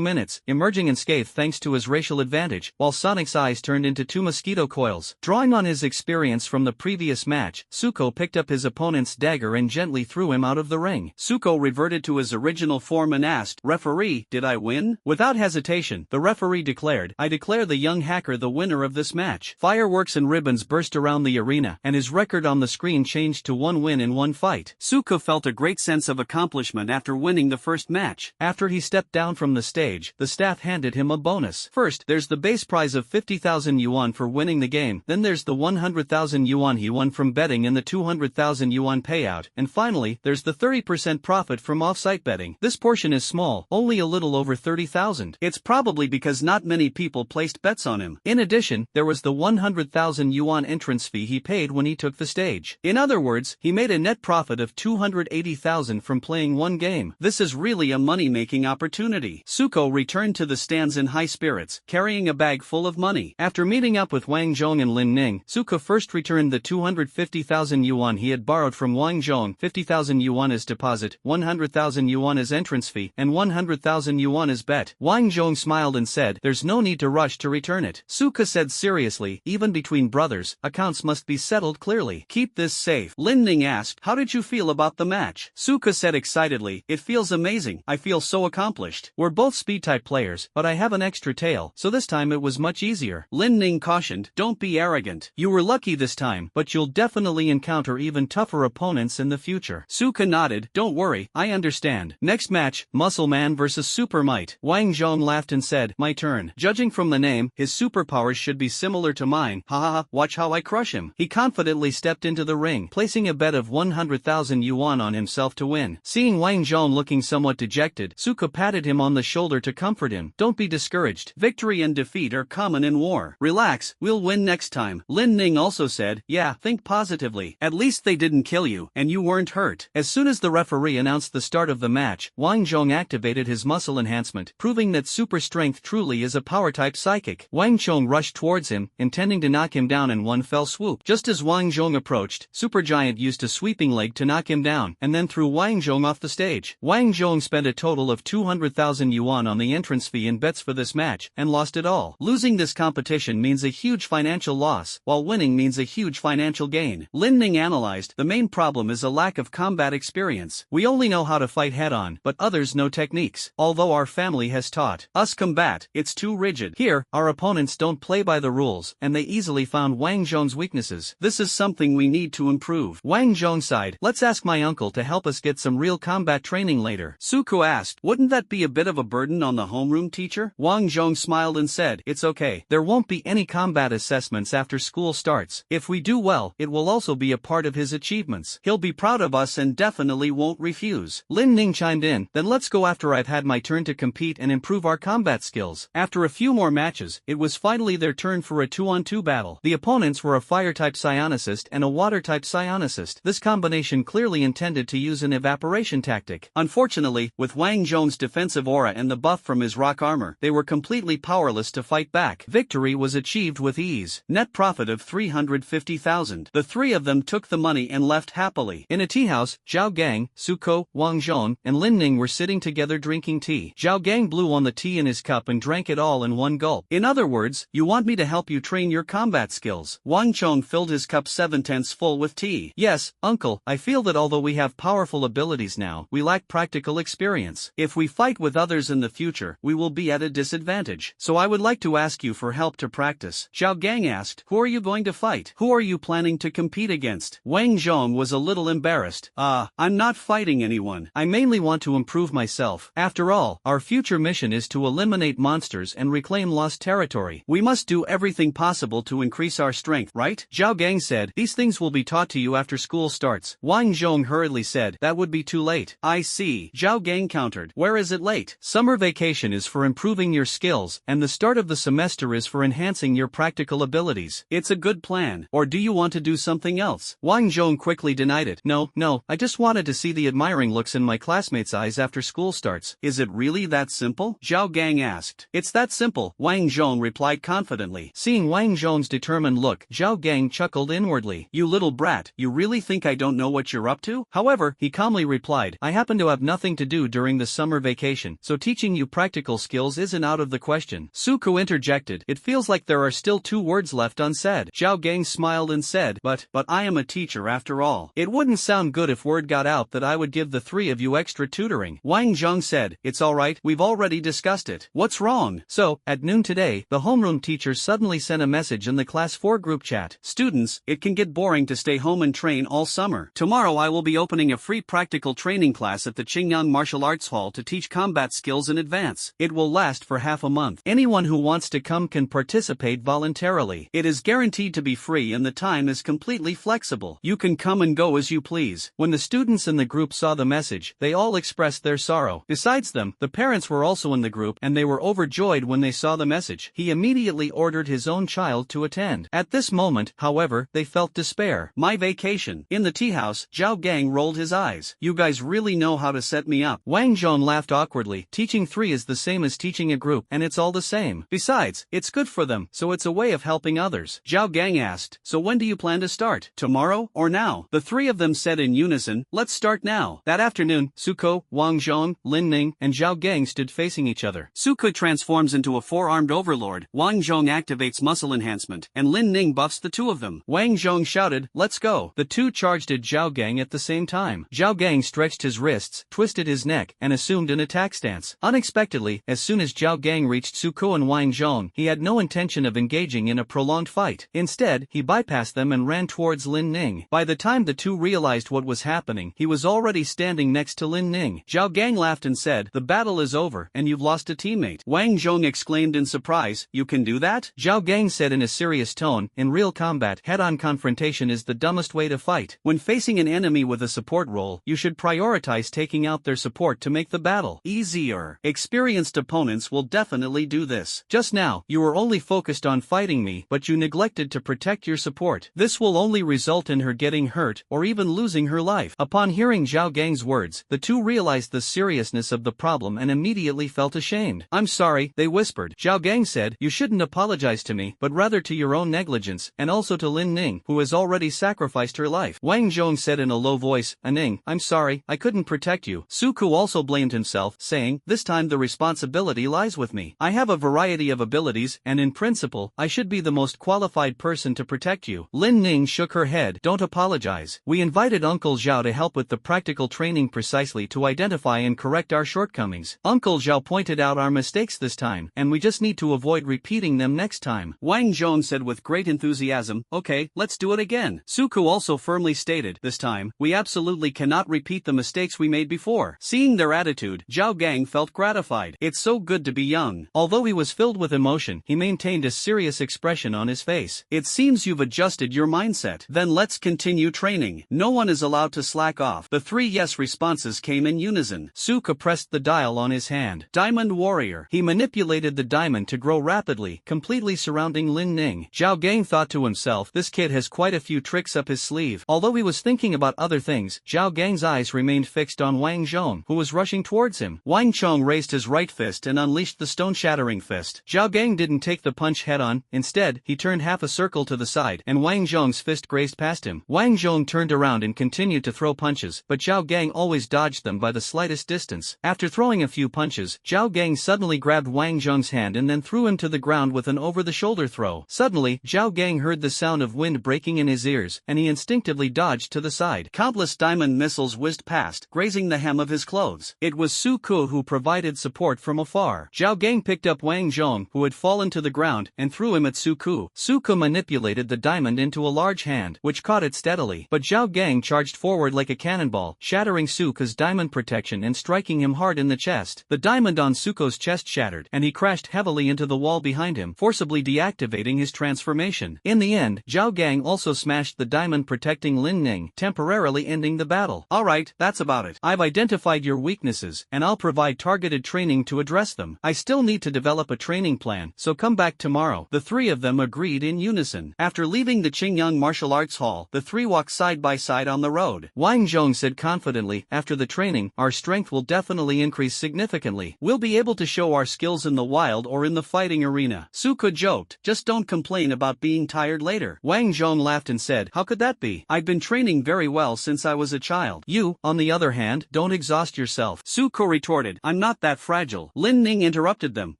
minutes, emerging unscathed thanks to his racial advantage, while Sonic's eyes turned into 2 mosquito coils. Drawing on his experience from the previous match, Suko picked up his opponent's dagger and gently threw him out of the ring. Suko reverted to his original form and asked, "Referee, did I win?" Without hesitation, the referee declared, "I declare the young hacker the winner of this match." Fireworks and ribbons burst around the arena, and his record on the screen changed to 1 win in 1 fight. Suko felt a great sense of accomplishment after winning the first match. After he stepped down from the stage, the staff handed him a bonus. First, there's the base prize of 50,000 yuan for winning the game, then there's the 100,000 yuan he won from betting and the 200,000 yuan payout, and finally, there's the 30% profit from off-site betting. This portion is small, only a little over 30,000. It's probably because not many people placed bets on him. In addition, there was the 100,000 yuan entrance fee he paid when he took the stage. In other words, he made a net profit of 280,000 from playing 1 game. This is really a money-making opportunity. Suko returned to the stands in high spirits, carrying a bag full of money. After meeting up with Wang Zhong and Lin Ning, Suko first returned the 250,000 yuan he had borrowed from Wang Zhong, 50,000 yuan as deposit, 100,000 yuan as entrance fee, and 100,000 yuan as bet. Wang Zhong smiled and said, "There's no need to rush to return it." Suko said seriously, "Even between brothers, accounts must be settled clearly. Keep this safe." Lin Ning asked, "How did you feel about the match?" Suko said excitedly, "It feels amazing. I feel so accomplished. We're both speed-type players, but I have an extra tail, so this time it was much easier." Lin Ning cautioned, "Don't be arrogant. You were lucky this time, but you'll definitely encounter even tougher opponents in the future." Suko nodded, "Don't worry, I understand." Next match, Muscle Man vs Super Might. Wang Zhong laughed and said, "My turn. Judging from the name, his superpowers should be similar to mine. Ha ha ha, watch how I crush him." He confidently stepped into the ring, placing a bet of 100,000 yuan on himself to win. Seeing Wang Zhong looking somewhat dejected, Suko patted him on the shoulder to comfort him. "Don't be discouraged. Victory and defeat are common in war. Relax, we'll win next time." Lin Ning also said, "Yeah, think positively. At least they didn't kill you, and you weren't hurt." As soon as the referee announced the start of the match, Wang Zhong activated his muscle enhancement, proving that super strength truly is a power-type psychic. Wang Zhong rushed towards him, intending to knock him down in one fell swoop. Just as Wang Zhong approached, Supergiant used a sweeping leg to knock him down, and then threw Wang Zhong off the stage. Wang Zhong spent a total of 200,000 yuan on the entrance fee and bets for this match, and lost it all. Losing this competition means a huge financial loss, while winning means a huge financial gain. Lin Ning analyzed, "The main problem is a lack of combat experience. We only know how to fight head-on, but others know techniques. Although our family has taught us combat, it's too rigid. Here, our opponents don't play by the rules, and they easily found Wang Zhong's weaknesses. This is something we need to improve." Wang Zhong sighed, "Let's ask my uncle to help us get some real combat training later." Suko asked, "Wouldn't that be a bit of a burden on the homeroom teacher?" Wang Zhong smiled and said, "It's okay. There won't be any combat assessments after school starts. If we do well, it will also be a part of his achievements. He'll be proud of us and definitely won't refuse." Lin Ning chimed in, "Then let's go after I've had my turn to compete and improve our combat skills." After a few more matches, it was finally their turn for a 2-on-2 battle. The opponents were a fire-type psionicist and a water-type psionicist. This combination clearly intended to use an evaporation tactic. Unfortunately, with Wang Zhong's defensive aura and the buff from his rock armor, they were completely powerless to fight back. Victory was achieved with ease. Net profit of 350,000. The three of them took the money and left happily. In a tea house, Zhao Gang, Suko, Wang Zhong, and Lin Ning were sitting together drinking tea. Zhao Gang blew on the tea in his cup and drank it all in one gulp. "In other words, you want me to help you train your combat skills?" Wang Zhong filled his cup 7/10 full with tea. "Yes, uncle, I feel that although we have powerful abilities now, we lack practical practical experience. If we fight with others in the future, we will be at a disadvantage. So I would like to ask you for help to practice. Zhao Gang asked, who are you going to fight? Who are you planning to compete against? Wang Zhong was a little embarrassed. I'm not fighting anyone. I mainly want to improve myself. After all, our future mission is to eliminate monsters and reclaim lost territory. We must do everything possible to increase our strength, right? Zhao Gang said, these things will be taught to you after school starts. Wang Zhong hurriedly said, that would be too late. I see. Zhao Gang countered, where is it late? Summer vacation is for improving your skills, and the start of the semester is for enhancing your practical abilities. It's a good plan. Or do you want to do something else? Wang Zhong quickly denied it. No, I just wanted to see the admiring looks in my classmates' eyes after school starts. Is it really that simple? Zhao Gang asked. It's that simple, Wang Zhong replied confidently. Seeing Wang Zhong's determined look, Zhao Gang chuckled inwardly. You little brat, you really think I don't know what you're up to? However, he calmly replied, I happen to have nothing to do during the summer vacation, so teaching you practical skills isn't out of the question. Suko interjected, it feels like there are still 2 words left unsaid. Zhao Gang smiled and said, but I am a teacher after all. It wouldn't sound good if word got out that I would give the 3 of you extra tutoring. Wang Zhong said, it's alright, we've already discussed it. What's wrong? So, at noon today, the homeroom teacher suddenly sent a message in the class 4 group chat. Students, it can get boring to stay home and train all summer. Tomorrow I will be opening a free practical training class at the Qingyang Martial Arts Hall to teach combat skills in advance. It will last for half a month. Anyone who wants to come can participate voluntarily. It is guaranteed to be free and the time is completely flexible. You can come and go as you please. When the students in the group saw the message, they all expressed their sorrow. Besides them, the parents were also in the group and they were overjoyed when they saw the message. He immediately ordered his own child to attend. At this moment, however, they felt despair. My vacation. In the tea house, Zhao Gang rolled his eyes. You guys really know how to set me up. Wang Zhong laughed awkwardly. Teaching 3 is the same as teaching a group, and it's all the same. Besides, it's good for them, so it's a way of helping others. Zhao Gang asked, so when do you plan to start? Tomorrow or now? The 3 of them said in unison, let's start now. That afternoon, Suko, Wang Zhong, Lin Ning, and Zhao Gang stood facing each other. Suko transforms into a 4-armed overlord, Wang Zhong activates muscle enhancement, and Lin Ning buffs the 2 of them. Wang Zhong shouted, let's go. The 2 charged at Zhao Gang at the same time. Zhao Gang stretched his wrists, twisted his neck, and assumed an attack stance. Unexpectedly, as soon as Zhao Gang reached Suko and Wang Zhong, he had no intention of engaging in a prolonged fight. Instead, he bypassed them and ran towards Lin Ning. By the time the 2 realized what was happening, he was already standing next to Lin Ning. Zhao Gang laughed and said, the battle is over, and you've lost a teammate. Wang Zhong exclaimed in surprise, you can do that? Zhao Gang said in a serious tone, in real combat, head-on confrontation is the dumbest way to fight. When facing an enemy with a support role, you should prioritize taking out their support to make the battle easier. Experienced opponents will definitely do this. Just now, you were only focused on fighting me, but you neglected to protect your support. This will only result in her getting hurt or even losing her life. Upon hearing Zhao Gang's words, the 2 realized the seriousness of the problem and immediately felt ashamed. I'm sorry, they whispered. Zhao Gang said, you shouldn't apologize to me, but rather to your own negligence, and also to Lin Ning, who has already sacrificed her life. Wang Zhong said in a low voice, Ning, I'm sorry, I couldn't protect you. Suku also blamed himself, saying, this time the responsibility lies with me. I have a variety of abilities, and in principle, I should be the most qualified person to protect you. Lin Ning shook her head. Don't apologize. We invited Uncle Zhao to help with the practical training precisely to identify and correct our shortcomings. Uncle Zhao pointed out our mistakes this time, and we just need to avoid repeating them next time. Wang Zhong said with great enthusiasm, okay, let's do it again. Suku also firmly stated, this time, we absolutely cannot repeat the mistakes we made before. Seeing their attitude, Zhao Gang felt gratified. It's so good to be young. Although he was filled with emotion, he maintained a serious expression on his face. It seems you've adjusted your mindset. Then let's continue training. No one is allowed to slack off. The 3 yes responses came in unison. Suka pressed the dial on his hand. Diamond Warrior. He manipulated the diamond to grow rapidly, completely surrounding Lin Ning. Zhao Gang thought to himself, this kid has quite a few tricks up his sleeve. Although he was thinking about other things, Zhao Gang's eyes remained fixed on Wang Zhong, who was rushing towards him. Wang Chong raised his right fist and unleashed the stone-shattering fist. Zhao Gang didn't take the punch head-on. Instead, he turned half a circle to the side, and Wang Zhong's fist grazed past him. Wang Zhong turned around and continued to throw punches, but Zhao Gang always dodged them by the slightest distance. After throwing a few punches, Zhao Gang suddenly grabbed Wang Zhong's hand and then threw him to the ground with an over-the-shoulder throw. Suddenly, Zhao Gang heard the sound of wind breaking in his ears, and he instinctively dodged to the side. Countless diamond missiles whizzed past, grazing the hem of his clothes. It was Su Ku who provided support from afar. Zhao Gang picked up Wang Zhong, who had fallen to the ground, and threw him at Su Ku. Su Ku manipulated the diamond into a large hand, which caught it steadily. But Zhao Gang charged forward like a cannonball, shattering Su Ku's diamond protection and striking him hard in the chest. The diamond on Su Ku's chest shattered, and he crashed heavily into the wall behind him, forcibly deactivating his transformation. In the end, Zhao Gang also smashed the diamond protecting Lin Ning, temporarily ending the battle. Alright, that's about it. I've identified your weaknesses, and I'll provide targeted training to address them. I still need to develop a training plan, so come back tomorrow. The three of them agreed in unison. After leaving the Qingyang Martial Arts Hall, the three walked side by side on the road. Wang Zhong said confidently, after the training, our strength will definitely increase significantly. We'll be able to show our skills in the wild or in the fighting arena. Su Ku joked, just don't complain about being tired later. Wang Zhong laughed and said, how could that be? I've been training very well since I was a child. You, on the other hand, don't exhaust yourself. Su Ku retorted, I'm not that fragile. Lin Ning interrupted them.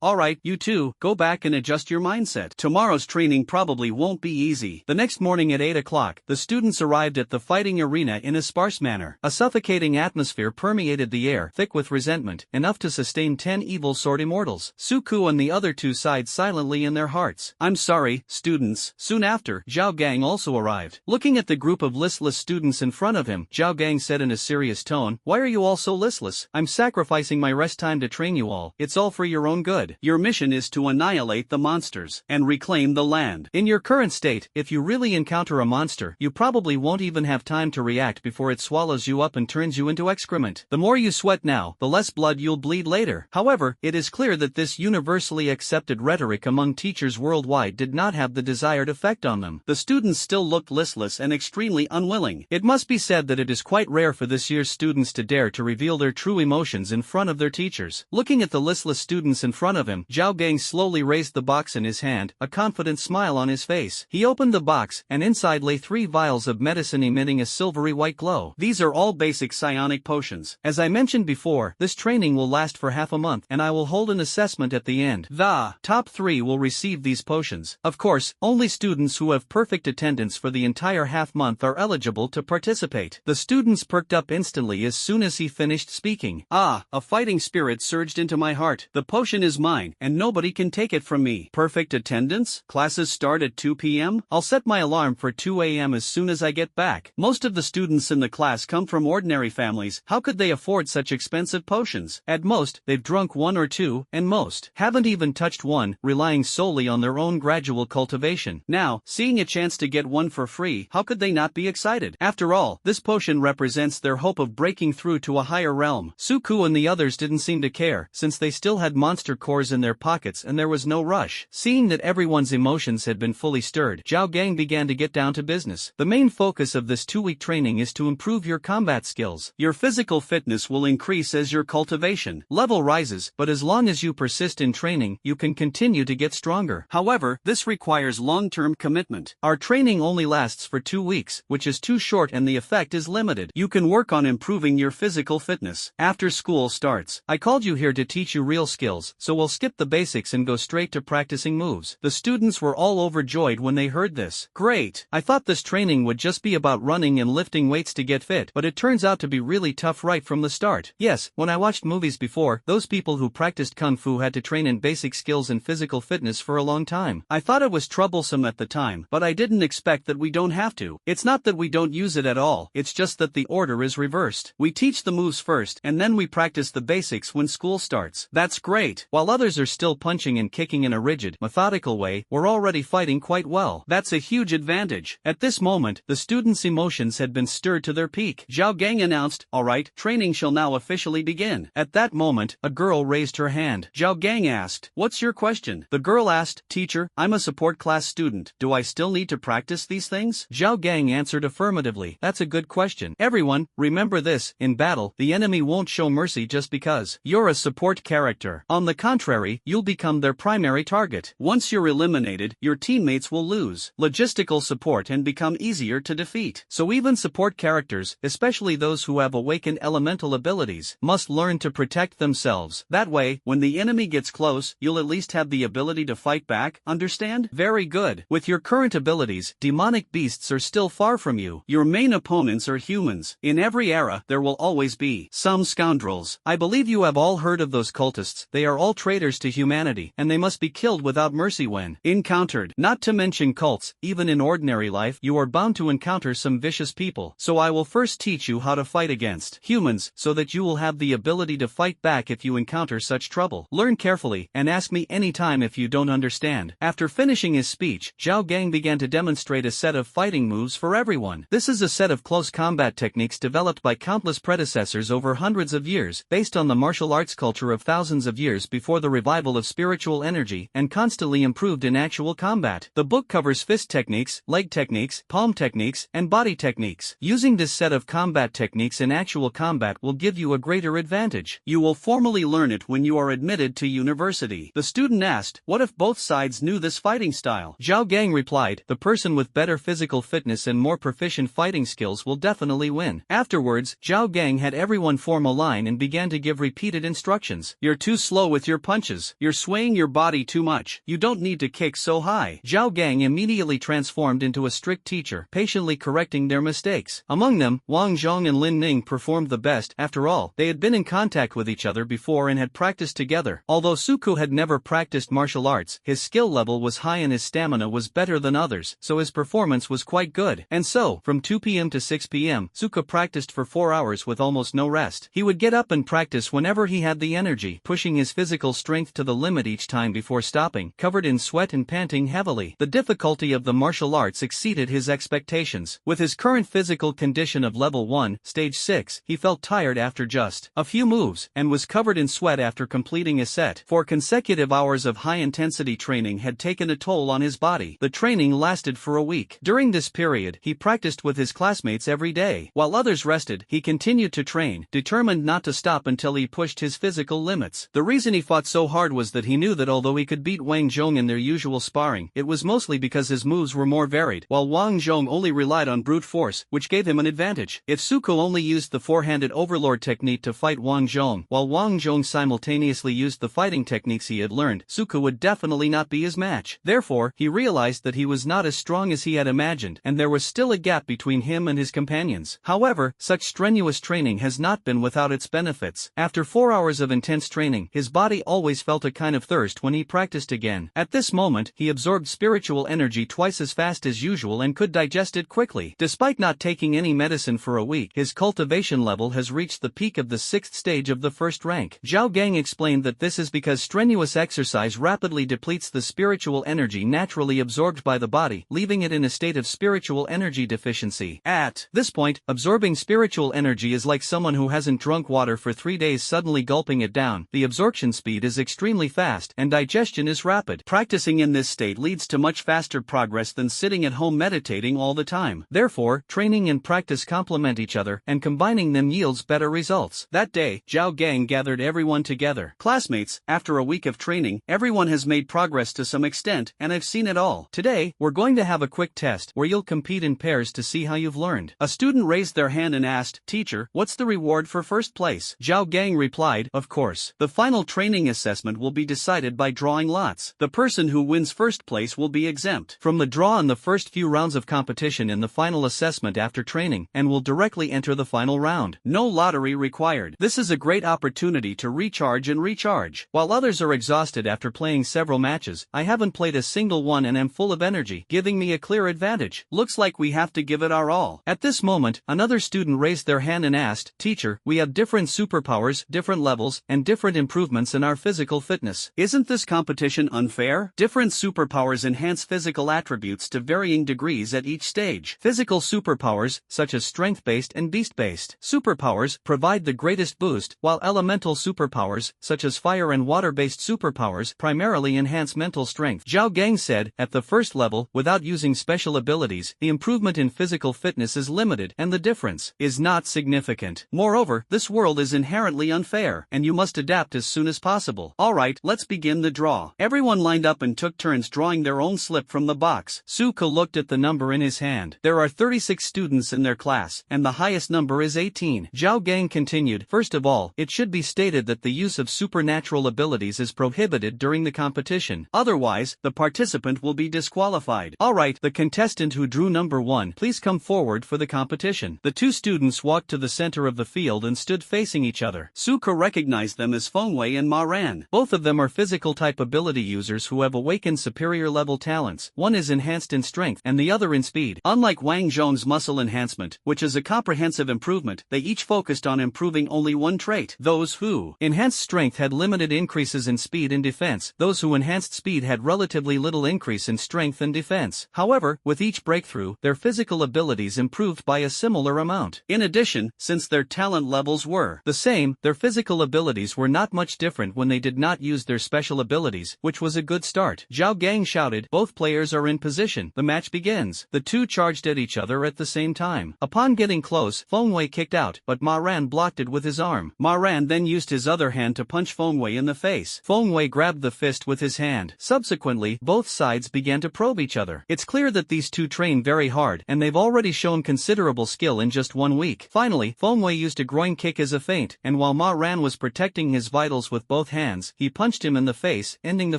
Alright, you two, go back and adjust your mindset. Tomorrow's training probably won't be easy. The next morning at 8 o'clock, the students arrived at the fighting arena in a sparse manner. A suffocating atmosphere permeated the air, thick with resentment, enough to sustain 10 evil sword immortals. Su Ku and the other two sighed silently in their hearts. I'm sorry, students. Soon after, Zhao Gang also arrived. Looking at the group of listless students in front of him, Zhao Gang said in a serious tone, why are you all so listless? I'm sacrificing my rest time to train you all. It's all for your own good. Your mission is to annihilate the monsters and reclaim the land. In your current state, if you really encounter a monster, you probably won't even have time to react before it swallows you up and turns you into excrement. The more you sweat now, the less blood you'll bleed later. However, it is clear that this universally accepted rhetoric among teachers worldwide did not have the desired effect on them. The students still looked listless and extremely unwilling. It must be said that it is quite rare for this year's students to dare to reveal their true emotions in front of their teachers. Looking at the listless students in front of him, Zhao Gang slowly raised the box in his hand, a confident smile on his face. He opened the box, and inside lay 3 vials of medicine emitting a silvery white glow. These are all basic psionic potions. As I mentioned before, this training will last for half a month, and I will hold an assessment at the end. The top 3 will receive these potions. Of course, only students who have perfect attendance for the entire half month are eligible to participate. The students perked up instantly as soon as he finished speaking. Ah, a fighting spirit surged into my heart. The potion is mine, and nobody can take it from me. Perfect attendance? Classes start at 2 p.m.? I'll set my alarm for 2 a.m. as soon as I get back. Most of the students in the class come from ordinary families. How could they afford such expensive potions? At most, they've drunk 1 or 2, and most haven't even touched one, relying solely on their own gradual cultivation. Now, seeing a chance to get one for free, how could they not be excited? After all, this potion represents their hope of breaking through to a higher realm. Su Ku and the others didn't seem to care, since they still had monster cores in their pockets and there was no rush. Seeing that everyone's emotions had been fully stirred, Zhao Gang began to get down to business. The main focus of this 2-week training is to improve your combat skills. Your physical fitness will increase as your cultivation level rises, but as long as you persist in training, you can continue to get stronger. However, this requires long-term commitment. Our training only lasts for 2 weeks, which is too short and the effect is limited. You can work on improving your physical fitness after school starts. I called you here to teach you real skills, so we'll skip the basics and go straight to practicing moves. The students were all overjoyed when they heard this. Great! I thought this training would just be about running and lifting weights to get fit, but it turns out to be really tough right from the start. Yes, when I watched movies before, those people who practiced kung fu had to train in basic skills and physical fitness for a long time. I thought it was troublesome at the time, but I didn't expect that we don't have to. It's not that we don't use it at all, it's just that the order is reversed. We teach the moves first, and then we practice the basics when school starts. That's great! While others are still punching and kicking in a rigid, methodical way, we're already fighting quite well. That's a huge advantage. At this moment, the students' emotions had been stirred to their peak. Zhao Gang announced, alright, training shall now officially begin. At that moment, a girl raised her hand. Zhao Gang asked, what's your question? The girl asked, teacher, I'm a support class student. Do I still need to practice these things? Zhao Gang answered affirmatively. That's a good question. Everyone, remember this, in battle, the enemy won't show mercy just because you're a support character. On the contrary, you'll become their primary target. Once you're eliminated, your teammates will lose logistical support and become easier to defeat. So even support characters, especially those who have awakened elemental abilities, must learn to protect themselves. That way, when the enemy gets close, you'll at least have the ability to fight back, understand? Very good. With your current abilities, demonic beasts are still far from you. Your main opponents are humans. In every era, there will always be some scoundrels. I believe you have all heard of those cultists. They are all traitors to humanity, and they must be killed without mercy when encountered. Not to mention cults, even in ordinary life, you are bound to encounter some vicious people. So I will first teach you how to fight against humans, so that you will have the ability to fight back if you encounter such trouble. Learn carefully, and ask me anytime if you don't understand. After finishing his speech, Zhao Gang began to demonstrate a set of fighting moves for everyone. This is a set of close combat techniques developed by countless predecessors over hundreds of years, based on the martial arts culture of thousands of years before the revival of spiritual energy, and constantly improved in actual combat. The book covers fist techniques, leg techniques, palm techniques, and body techniques. Using this set of combat techniques in actual combat will give you a greater advantage. You will formally learn it when you are admitted to university. The student asked, what if both sides knew this fighting style? Zhao Gang replied, the person with better physical fitness and more proficient fighting skills will definitely win. Afterwards, Zhao Gang had everyone form a line and began to give repeated instructions. You're too slow with your punches. You're swaying your body too much. You don't need to kick so high. Zhao Gang immediately transformed into a strict teacher, patiently correcting their mistakes. Among them, Wang Zhong and Lin Ning performed the best. After all, they had been in contact with each other before and had practiced together. Although Suku had never practiced martial arts, his skill level was high and his stamina was better than others, so his performance was quite good. And so, from 2 p.m. to 6 p.m., Suku practiced for 4 hours with almost no rest. He would get up and practice whenever he had the energy, pushing his physical strength to the limit each time before stopping, covered in sweat and panting heavily. The difficulty of the martial arts exceeded his expectations. With his current physical condition of level 1, stage 6, he felt tired after just a few moves, and was covered in sweat after completing a set. 4 consecutive hours of high-intensity training had taken a toll on his body. The training lasted for a week. During this period, he practiced with his classmates every day. While others rested, he continued to train, determined not to stop until he pushed his physical limits. The reason he fought so hard was that he knew that although he could beat Wang Zhong in their usual sparring, it was mostly because his moves were more varied, while Wang Zhong only relied on brute force, which gave him an advantage. If Suko only used the four-handed overlord technique to fight Wang Zhong, while Wang Zhong simultaneously used the fighting techniques he had learned, Suko would definitely not be his match. Therefore, he realized that he was not as strong as he had imagined, and there was still a gap between him and his companions. However, such strenuous training has not been without its benefits. After 4 hours of intense training, his body always felt a kind of thirst when he practiced again. At this moment, he absorbed spiritual energy twice as fast as usual and could digest it quickly. Despite not taking any medicine for a week, his cultivation level has reached the peak of the 6th stage of the first rank. Zhao Gang explained that this is because strenuous exercise rapidly depletes the spiritual energy naturally absorbed by the body, leaving it in a state of spiritual energy deficiency. At this point, absorbing spiritual energy is like someone who hasn't drunk water for 3 days suddenly gulping it down. The absorption speed is extremely fast, and digestion is rapid. Practicing in this state leads to much faster progress than sitting at home meditating all the time. Therefore, training and practice complement each other, and combining them yields better results. That day, Zhao Gang gathered everyone together. Classmates, after a week of training, everyone has made progress to some extent, and I've seen it all. Today, we're going to have a quick test, where you'll compete in pairs to see how you've learned. A student raised their hand and asked, "Teacher, what's the reward for first place?" Zhao Gang replied, "Of course. The final training assessment will be decided by drawing lots. The person who wins first place will be exempt from the draw in the first few rounds of competition in the final assessment after training, and will directly enter the final round. No lottery required. This is a great opportunity to recharge and recharge. While others are exhausted after playing several matches, I haven't played a single one and am full of energy, giving me a clear advantage. Looks like we have to give it our all." At this moment, another student raised their hand and asked, "Teacher, we have different superpowers, different levels, and different improvements in our physical fitness. Isn't this competition unfair? Different superpowers enhance physical attributes to varying degrees at each stage. Physical superpowers, such as strength-based and beast-based superpowers, provide the greatest boost, while elemental superpowers, such as fire and water-based superpowers, primarily enhance mental strength." Zhao Gang said, "At the first level, without using special abilities, the improvement in physical fitness is limited, and the difference is not significant. Moreover, this world is inherently unfair, and you must adapt as soon as possible. Alright, let's begin the draw." Everyone lined up and took turns drawing their own slip from the box. Suko looked at the number in his hand. There are 36 students in their class, and the highest number is 18. Zhao Gang continued, "First of all, it should be stated that the use of supernatural abilities is prohibited during the competition. Otherwise, the participant will be disqualified. Alright, the contestant who drew number 1, please come forward for the competition." The two students walked to the center of the field and stood facing each other. Suko recognized them as Fengwei and Ma Ran. Both of them are physical type ability users who have awakened superior level talents. One is enhanced in strength and the other in speed. Unlike Wang Zhong's muscle enhancement, which is a comprehensive improvement, they each focused on improving only one trait. Those who enhanced strength had limited increases in speed and defense. Those who enhanced speed had relatively little increase in strength and defense. However, with each breakthrough, their physical abilities improved by a similar amount. In addition, since their talent levels were the same, their physical abilities were not much different when they did not use their special abilities, which was a good start. Zhao Gang shouted, "Both players are in position. The match begins." The two charged at each other at the same time. Upon getting close, Fengwei kicked out, but Ma Ran blocked it with his arm. Ma Ran then used his other hand to punch Fengwei in the face. Fengwei grabbed the fist with his hand. Subsequently, both sides began to probe each other. It's clear that these two train very hard, and they've already shown considerable skill in just 1 week. Finally, Fengwei used a groin kick as a feint, and while Ma Ran was protecting his vitals with both hands, he punched him in the face, ending the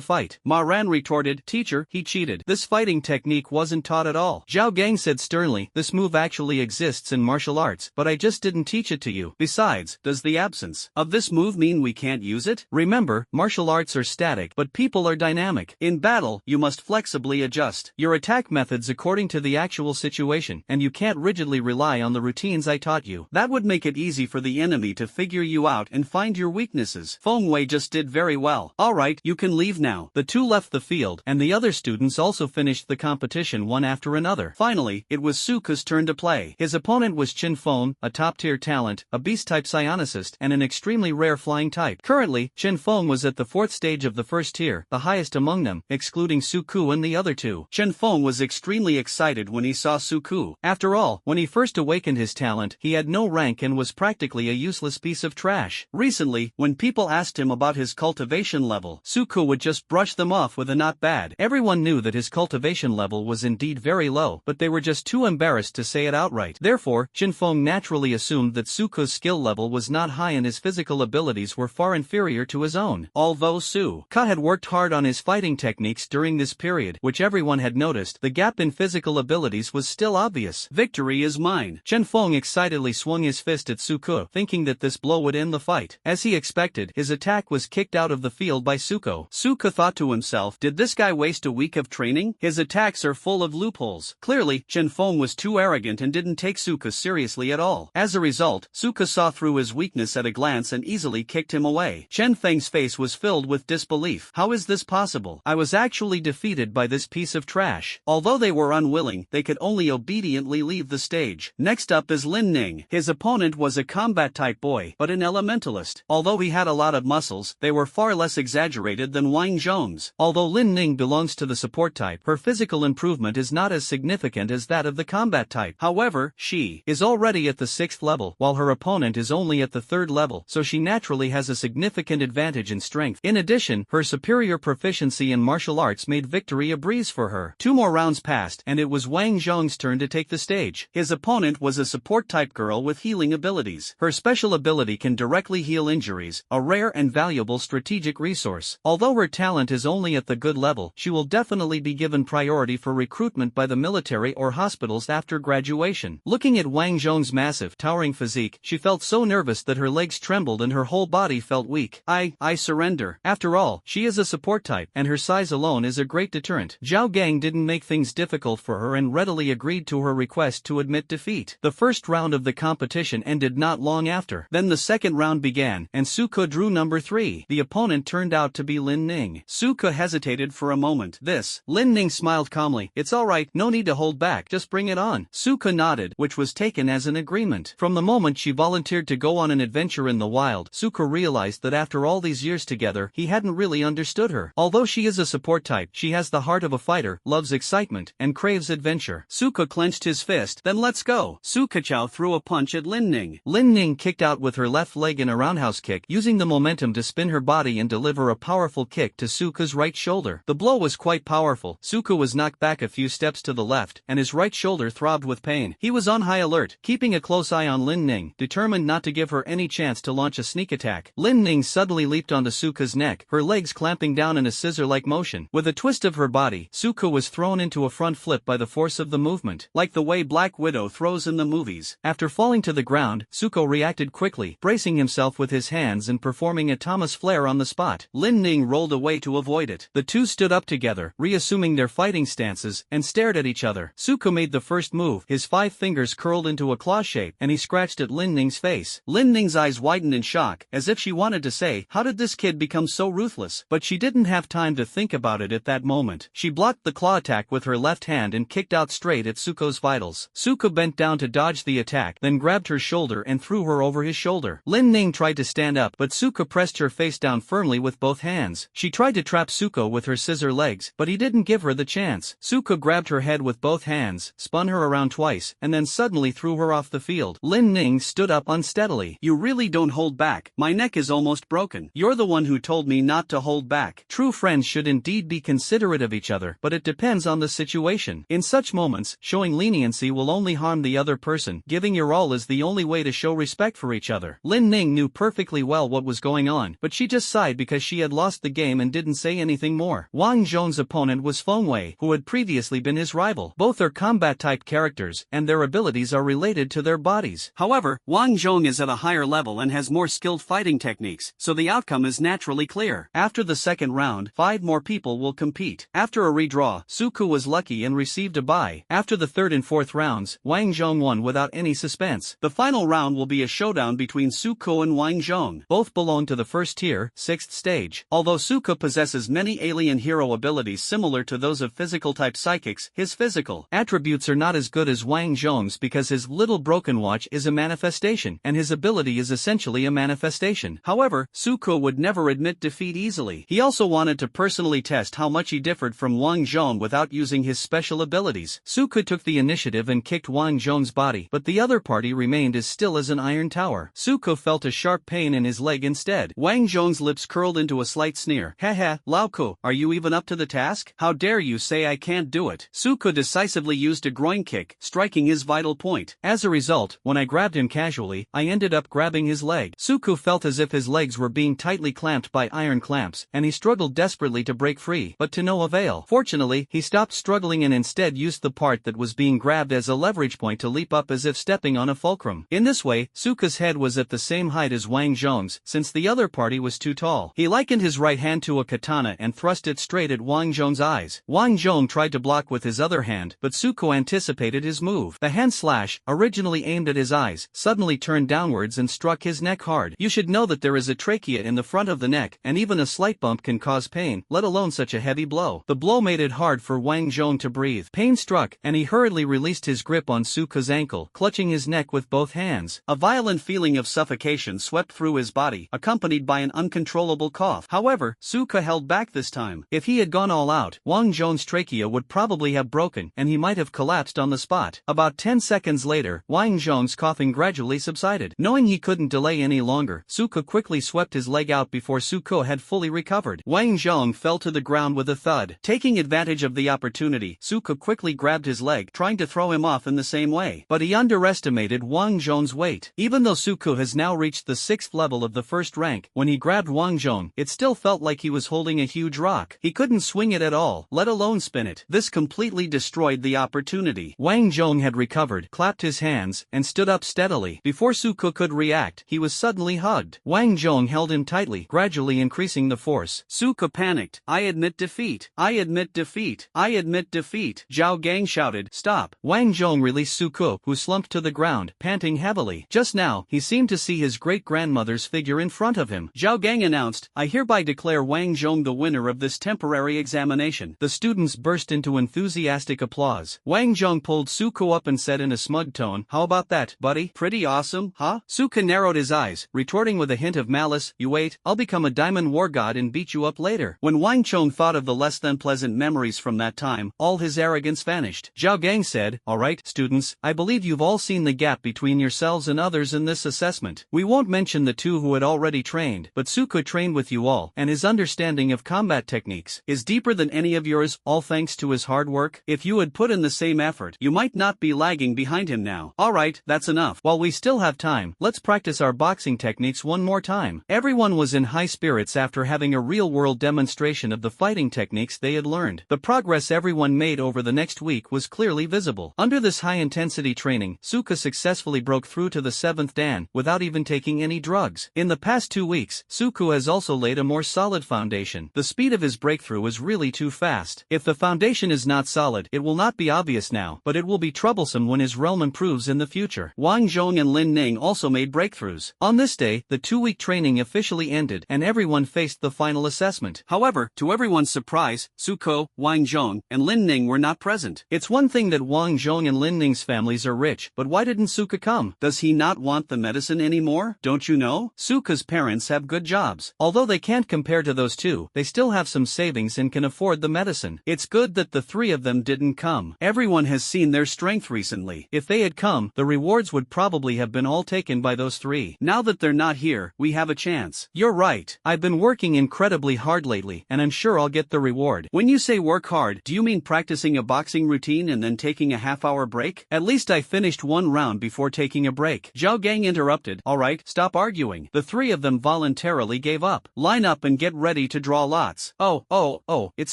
fight. Ma Ran retorted, "Teacher, he cheated. This fighting technique wasn't taught at all." Zhao Gang said sternly, "This move actually exists in martial arts, but I just didn't teach it to you. Besides, does the absence of this move mean we can't use it? Remember, martial arts are static, but people are dynamic. In battle, you must flexibly adjust your attack methods according to the actual situation, and you can't rigidly rely on the routines I taught you. That would make it easy for the enemy to figure you out and find your weaknesses." Fengwei just did very well. "Alright, you can leave now." The two left the field, and the other students also finished the competition one after another. Finally, it was Suko's turn to play. His opponent was Qin Feng, a top-tier talent, a beast-type psionicist, and an extremely rare flying type. Currently, Qin Feng was at the 4th stage of the first tier, the highest among them, excluding Suku and the other two. Qin Feng was extremely excited when he saw Suku. After all, when he first awakened his talent, he had no rank and was practically a useless piece of trash. Recently, when people asked him about his cultivation level, Suku would just brush them off with a "not bad." Everyone knew that his cultivation level was indeed very low, but they were just too embarrassed to say it outright. Therefore, Qin Feng naturally assumed that Suku's skill level was not high and his physical abilities were far inferior to his own. Although Suka had worked hard on his fighting techniques during this period, which everyone had noticed, the gap in physical abilities was still obvious. "Victory is mine." Qin Feng excitedly swung his fist at Suku, thinking that this blow would end the fight. As he expected, his attack was kicked out of the field by Suko. Suka thought to himself, "Did this guy waste a week of training? His attacks are full of loopholes." Clearly, Qin Feng was too arrogant and didn't take Suka seriously at all. As a result, Suka saw through his weakness at a glance and easily kicked him away. Chen Feng's face was filled with disbelief. "How is this possible? I was actually defeated by this piece of trash." Although they were unwilling, they could only obediently leave the stage. Next up is Lin Ning. His opponent was a combat-type boy, but an elementalist. Although he had a lot of muscles, they were far less exaggerated than Wang Zhong's. Although Lin Ning belongs to the support type, her physical improvement is not as significant as that of the combat type. However, she is already at the 6th level, while her opponent is only at the 3rd level, so she naturally has a significant advantage in strength. In addition, her superior proficiency in martial arts made victory a breeze for her. 2 more rounds passed, and it was Wang Zhong's turn to take the stage. His opponent was a support-type girl with healing abilities. Her special ability can directly heal injuries, a rare and valuable strategic resource. Although her talent is only at the good level, she will definitely be given priority for recruitment by the military or hospitals after graduation. Looking at Wang Zhong's massive, towering physique, she felt so nervous that her legs trembled and her whole body felt weak. I surrender. After all, she is a support type, and her size alone is a great deterrent. Zhao Gang didn't make things difficult for her and readily agreed to her request to admit defeat. The first round of the competition ended not long after. Then the second round began, and Suko drew number 3. The opponent turned out to be Lin Ning. Suko hesitated for a moment. Lin Ning smiled calmly. "It's alright, no need to hold back, just bring it on." Suko nodded, which was taken as an agreement. From the moment she volunteered to go on an adventure in the wild, Suko realized that after all these years together, he hadn't really understood her. Although she is a support type, she has the heart of a fighter, loves excitement, and craves adventure. Suko clenched his fist. "Then let's go." Suko threw a punch at Lin Ning. Lin Ning kicked out with her left leg in a roundhouse kick, using the momentum to spin her body and deliver a powerful kick to Suko's right shoulder. The blow was quite powerful. Suko was knocked back a few steps to the left, and his right shoulder throbbed with pain. He was on high alert, keeping a close eye on Lin Ning, determined not to give her any chance to launch a sneak attack. Lin Ning suddenly leaped onto Suko's neck, her legs clamping down in a scissor-like motion. With a twist of her body, Suko was thrown into a front flip by the force of the movement, like the way Black Widow throws in the movies. After falling to the ground, Suko reacted quickly, bracing himself with his hands and performing a Thomas flare on the spot. Lin Ning rolled away to avoid it. The two stood up together, reassuming their fighting stances, and stared at each other. Suko made the first move, his 5 fingers curled into a claw shape, and he scratched at Lin Ning's face. Lin Ning's eyes widened in shock, as if she wanted to say, "How did this kid become so ruthless?" But she didn't have time to think about it at that moment. She blocked the claw attack with her left hand and kicked out straight at Suko's vitals. Suko bent down to dodge the attack, then grabbed her shoulder and threw her over his shoulder. Lin Ning tried to stand up, but Suko pressed her face down firmly with both hands. She tried to trap Suko with her scissor legs, but he didn't give her the chance. Suko grabbed her head with both hands, spun her around twice, and then suddenly threw her off the field. Lin Ning stood up unsteadily. "You really don't hold back. My neck is almost broken. You're the one who told me not to hold back." True friends should indeed be considerate of each other, but it depends on the situation. In such moments, showing leniency will only harm the other person. Giving your all is the only way to show respect for each other. Lin Ning knew perfectly well what was going on, but she just sighed because she had lost the game and didn't say anything more. Wang Zhong's opponent was Feng Wei, who had previously been his rival. Both are combat-type characters, and their abilities are related to their bodies. However, Wang Zhong is at a higher level and has more skilled fighting techniques, so the outcome is naturally clear. After the second round, 5 more people will compete. After a redraw, Suko was lucky and received a bye. After the third and fourth rounds, Wang Zhong won without any suspense. The final round will be a showdown between Suko and Wang Zhong. Both belong to the first tier, 6th stage. Although Suko possesses many alien hero abilities similar to those of physical-type psychics, his physical attributes are not as good as Wang Zhong's because his little broken watch is a manifestation, and his ability is essentially a manifestation. However, Suko would never admit defeat easily. He also wanted to personally test how much he differed from Wang Zhong without using his special abilities. Suko took the initiative and kicked Wang Zhong's body, but the other party remained as still as an iron tower. Suko felt a sharp pain in his leg instead. Wang Zhong's lips curled into a slight sneer. "Haha, Laoko, are you even up to the task? How dare you say I can't do it?" Suko decisively used a groin kick, striking his vital point. As a result, when I grabbed him casually, I ended up grabbing his leg. Suko felt as if his legs were being tightly clamped by iron clamps, and he struggled desperately to break free, but to no avail. Fortunately, he stopped struggling and instead used the part that was being grabbed as a leverage point to leap up as if stepping on a fulcrum. In this way, Suko's head was at the same height as Wang Zhong's, since the other party was too tall. He likened his right hand to a katana and thrust it straight at Wang Zhong's eyes. Wang Zhong tried to block with his other hand, but Suko anticipated his move. The hand slash, originally aimed at his eyes, suddenly turned downwards and struck his neck hard. You should know that there is a trachea in the front of the neck, and even a slight bump can cause pain, let alone such a heavy blow. The blow made it hard for Wang Zhong to breathe. Pain struck, and he hurriedly released his grip on Suko's ankle, clutching his neck with both hands. A violent feeling of suffocation swept through his body, accompanied by an uncontrollable cough. However, Suko held back this time. If he had gone all out, Wang Zhong's trachea would probably have broken, and he might have collapsed on the spot. About 10 seconds later, Wang Zhong's coughing gradually subsided. Knowing he couldn't delay any longer, Suko quickly swept his leg out before Suko had fully recovered. Wang Zhong fell to the ground with a thud. Taking advantage of the opportunity, Suko quickly grabbed his leg, trying to throw him off in the same way. But he underestimated Wang Zhong's weight. Even though Suko has now reached the 6th level of the first rank, when he grabbed Wang Zhong, it still felt like he was holding a huge rock. He couldn't swing it at all, let alone spin it. This completely destroyed the opportunity. Wang Zhong had recovered, clapped his hands, and stood up steadily. Before Suko could react, he was suddenly hugged. Wang Zhong held him tightly, gradually increasing the force. Suko panicked. "I admit defeat. I admit defeat. I admit defeat." Zhao Gang shouted, "Stop." Wang Zhong released Suko, who slumped to the ground, panting heavily. Just now, he seemed to see his great-grandmother's figure in front of him. Zhao Gang announced, "I hereby declare Wang Zhong the winner of this temporary examination." The students burst into enthusiastic applause. Wang Zhong pulled Suko up and said in a smug tone, "How about that, buddy? Pretty awesome, huh?" Suko narrowed his eyes, retorting with a hint of malice, "You wait, I'll become a diamond war god and beat you up later." When Wang Zhong thought of the less than pleasant memories from that time, all his arrogance vanished. Zhao Gang said, "All right, students, I believe you've all seen the gap between yourselves and others in this assessment. We won't mention the two who had already trained, but Suko trained with you all, and his understanding of combat techniques is deeper than any of yours, all thanks to his hard work. If you had put in the same effort, you might not be lagging behind him now. Alright, that's enough. While we still have time, let's practice our boxing techniques one more time." Everyone was in high spirits after having a real-world demonstration of the fighting techniques they had learned. The progress everyone made over the next week was clearly visible. Under this high-intensity training, Suko successfully successfully broke through to the 7th dan without even taking any drugs. In the past 2 weeks, Suku has also laid a more solid foundation. The speed of his breakthrough is really too fast. If the foundation is not solid, it will not be obvious now, but it will be troublesome when his realm improves in the future. Wang Zhong and Lin Ning also made breakthroughs. On this day, the 2-week training officially ended and everyone faced the final assessment. However, to everyone's surprise, Suko, Wang Zhong, and Lin Ning were not present. It's one thing that Wang Zhong and Lin Ning's families are rich, but why didn't Suka come? Does he not want the medicine anymore? Don't you know? Suka's parents have good jobs. Although they can't compare to those two, they still have some savings and can afford the medicine. It's good that the 3 of them didn't come. Everyone has seen their strength recently. If they had come, the rewards would probably have been all taken by those 3. Now that they're not here, we have a chance. You're right. I've been working incredibly hard lately, and I'm sure I'll get the reward. When you say work hard, do you mean practicing a boxing routine and then taking a half-hour break? At least I finished 1 round before taking a break. Zhao Gang interrupted. Alright, stop arguing. The 3 of them voluntarily gave up. Line up and get ready to draw lots. Oh, it's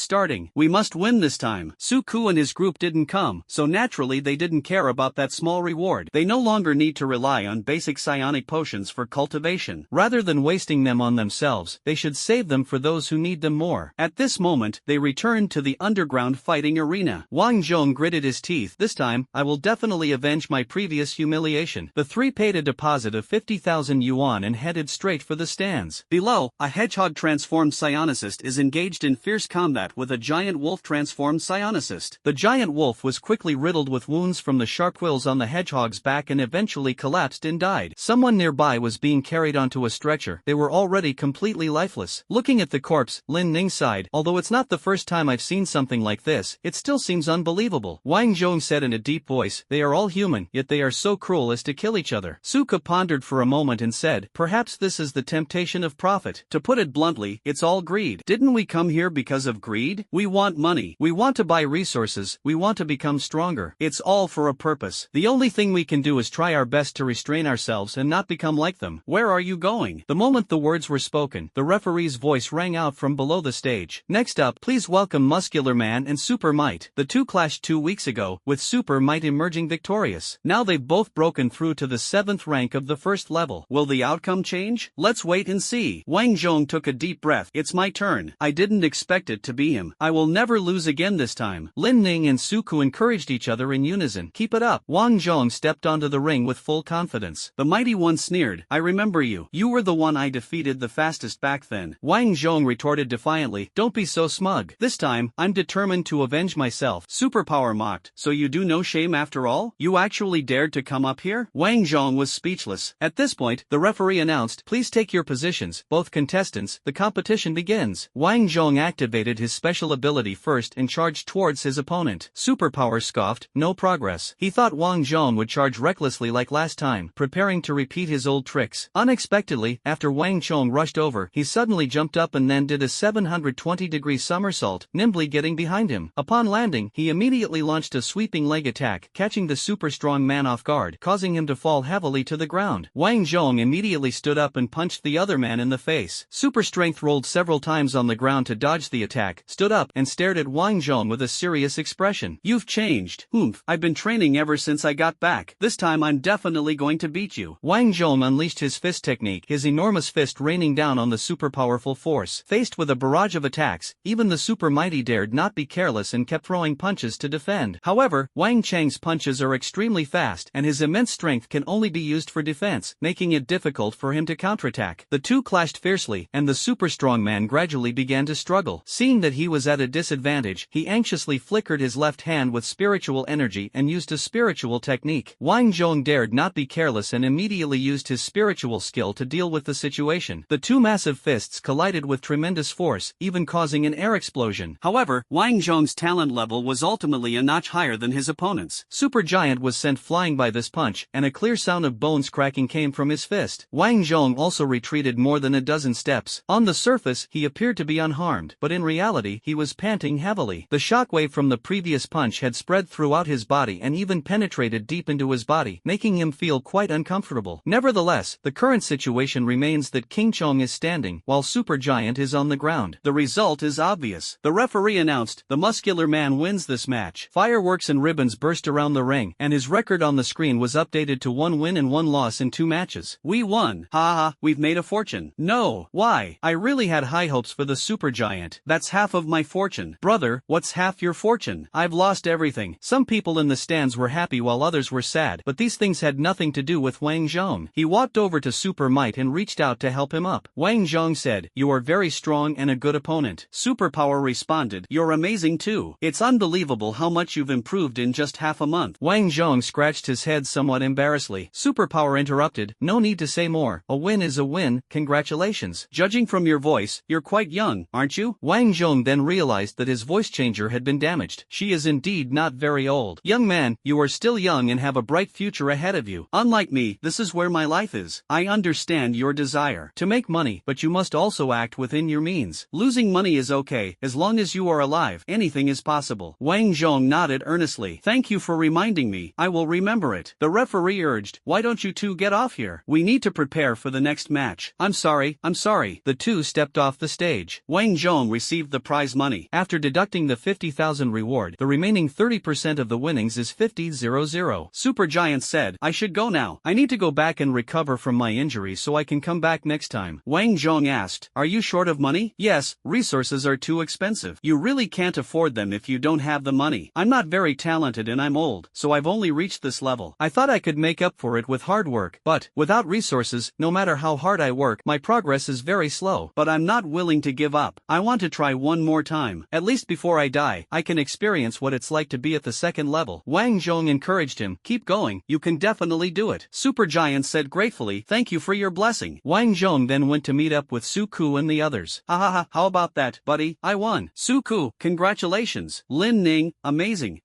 starting. We must win this time. Suku and his group didn't come, so naturally they didn't care about that small reward. They no longer need to rely on basic psionic potions for cultivation. Rather than wasting them on themselves, they should save them for those who need them more. At this moment, they returned to the underground fighting arena. Wang Zhong gritted his teeth. This time, I will definitely avenge my previous humiliation. The 3 paid a deposit of 50,000 yuan and headed straight for the stands. Below, a hedgehog-transformed psionicist is engaged in fierce combat with a giant wolf-transformed psionicist. The giant wolf was quickly riddled with wounds from the sharp quills on the hedgehog's back and eventually collapsed and died. Someone nearby was being carried onto a stretcher. They were already completely lifeless. Looking at the corpse, Lin Ning sighed. Although it's not the first time I've seen something like this, it still seems unbelievable. Wang Zhong said in a deep voice, they are all human, yet they are so cruel as to kill each other. Suka pondered for a moment and said, perhaps this is the temptation of profit. To put it bluntly, it's all greed. Didn't we come here because of greed? We want money. We want to buy resources. We want to become stronger. It's all for a purpose. The only thing we can do is try our best to restrain ourselves and not become like them. Where are you going? The moment the words were spoken, the referee's voice rang out from below the stage. Next up, please welcome Muscular Man and Super Might. The 2 clashed 2 weeks ago, with Super Might emerging victorious. Now they've both broken through to the 7th rank of the 1st level. Will the outcome change? Let's wait and see. Wang Zhong took a deep breath. It's my turn. I didn't expect it to be him. I will never lose again this time. Lin Ning and Suku encouraged each other in unison. Keep it up. Wang Zhong stepped onto the ring with full confidence. The mighty one sneered. I remember you. You were the one I defeated the fastest back then. Wang Zhong retorted defiantly. Don't be so smug. This time, I'm determined to avenge myself. Superpower mocked. So you do no shame after all? You actually dared to come up here? Wang Zhong was speechless. At this point, the referee announced, please take your positions, both contestants, the competition begins. Wang Zhong activated his special ability first and charged towards his opponent. Superpower scoffed, no progress. He thought Wang Zhong would charge recklessly like last time, preparing to repeat his old tricks. Unexpectedly, after Wang Zhong rushed over, he suddenly jumped up and then did a 720-degree somersault, nimbly getting behind him. Upon landing, he immediately launched a sweeping leg attack, catching the super strong man off guard, causing him to fall heavily to the ground. Wang Zhong immediately stood up and punched the other man in the face. Super Strength rolled several times on the ground to dodge the attack, stood up and stared at Wang Zhong with a serious expression. You've changed. Oomph, I've been training ever since I got back. This time I'm definitely going to beat you. Wang Zhong unleashed his fist technique, his enormous fist raining down on the super powerful force. Faced with a barrage of attacks, even the super mighty dared not be careless and kept throwing punches to defend. However, Wang Chang's punches are extremely fast and his immense strength can only be used for defense, making it difficult for him to counterattack. The two clashed fiercely, and the super strong man gradually began to struggle. Seeing that he was at a disadvantage, he anxiously flickered his left hand with spiritual energy and used a spiritual technique. Wang Zhong dared not be careless and immediately used his spiritual skill to deal with the situation. The two massive fists collided with tremendous force, even causing an air explosion. However, Wang Zhong's talent level was ultimately a notch higher than his opponent's. Super Giant was sent flying by this punch, and a clear sound of bones cracking came from his fist. Wang Zhong also retreated more than a dozen steps. On the surface, he appeared to be unharmed, but in reality, he was panting heavily. The shockwave from the previous punch had spread throughout his body and even penetrated deep into his body, making him feel quite uncomfortable. Nevertheless, the current situation remains that King Chong is standing, while Super Giant is on the ground. The result is obvious. The referee announced, the muscular man wins this match. Fireworks and ribbons burst around the ring, and his record on the screen gain was updated to 1 win and 1 loss in 2 matches. We won. Haha, we've made a fortune. No, why? I really had high hopes for the supergiant. That's half of my fortune. Brother, what's half your fortune? I've lost everything. Some people in the stands were happy while others were sad, but these things had nothing to do with Wang Zhong. He walked over to Super Might and reached out to help him up. Wang Zhong said, "You are very strong and a good opponent." Superpower responded, "You're amazing too. It's unbelievable how much you've improved in just half a month." Wang Zhong scratched his head somewhat embarrassedly. Superpower interrupted, "No need to say more. A win is a win, congratulations. Judging from your voice, you're quite young, aren't you?" Wang Zhong then realized that his voice changer had been damaged. She is indeed not very old. "Young man, you are still young and have a bright future ahead of you. Unlike me, this is where my life is. I understand your desire to make money, but you must also act within your means. Losing money is okay, as long as you are alive, anything is possible." Wang Zhong nodded earnestly. "Thank you for reminding me, I will remember it." The referee urged, "Why don't you two get off here? We need to prepare for the next match." I'm sorry. The two stepped off the stage. Wang Zhong received the prize money. After deducting the 50,000 reward, the remaining 30% of the winnings is 50,000. Supergiant said, "I should go now. I need to go back and recover from my injury so I can come back next time." Wang Zhong asked, "Are you short of money?" "Yes, resources are too expensive. You really can't afford them if you don't have the money. I'm not very talented and I'm old, so I've only reached this level. I thought I could make up for it with hard work, but without resources, no matter how hard I work, my progress is very slow. But I'm not willing to give up. I want to try one more time. At least before I die, I can experience what it's like to be at the second level." Wang Zhong encouraged him, "Keep going, you can definitely do it." Supergiant said gratefully, "Thank you for your blessing." Wang Zhong then went to meet up with Suku and the others. "Hahaha, how about that, buddy? I won." "Suku, congratulations." Lin Ning, amazing.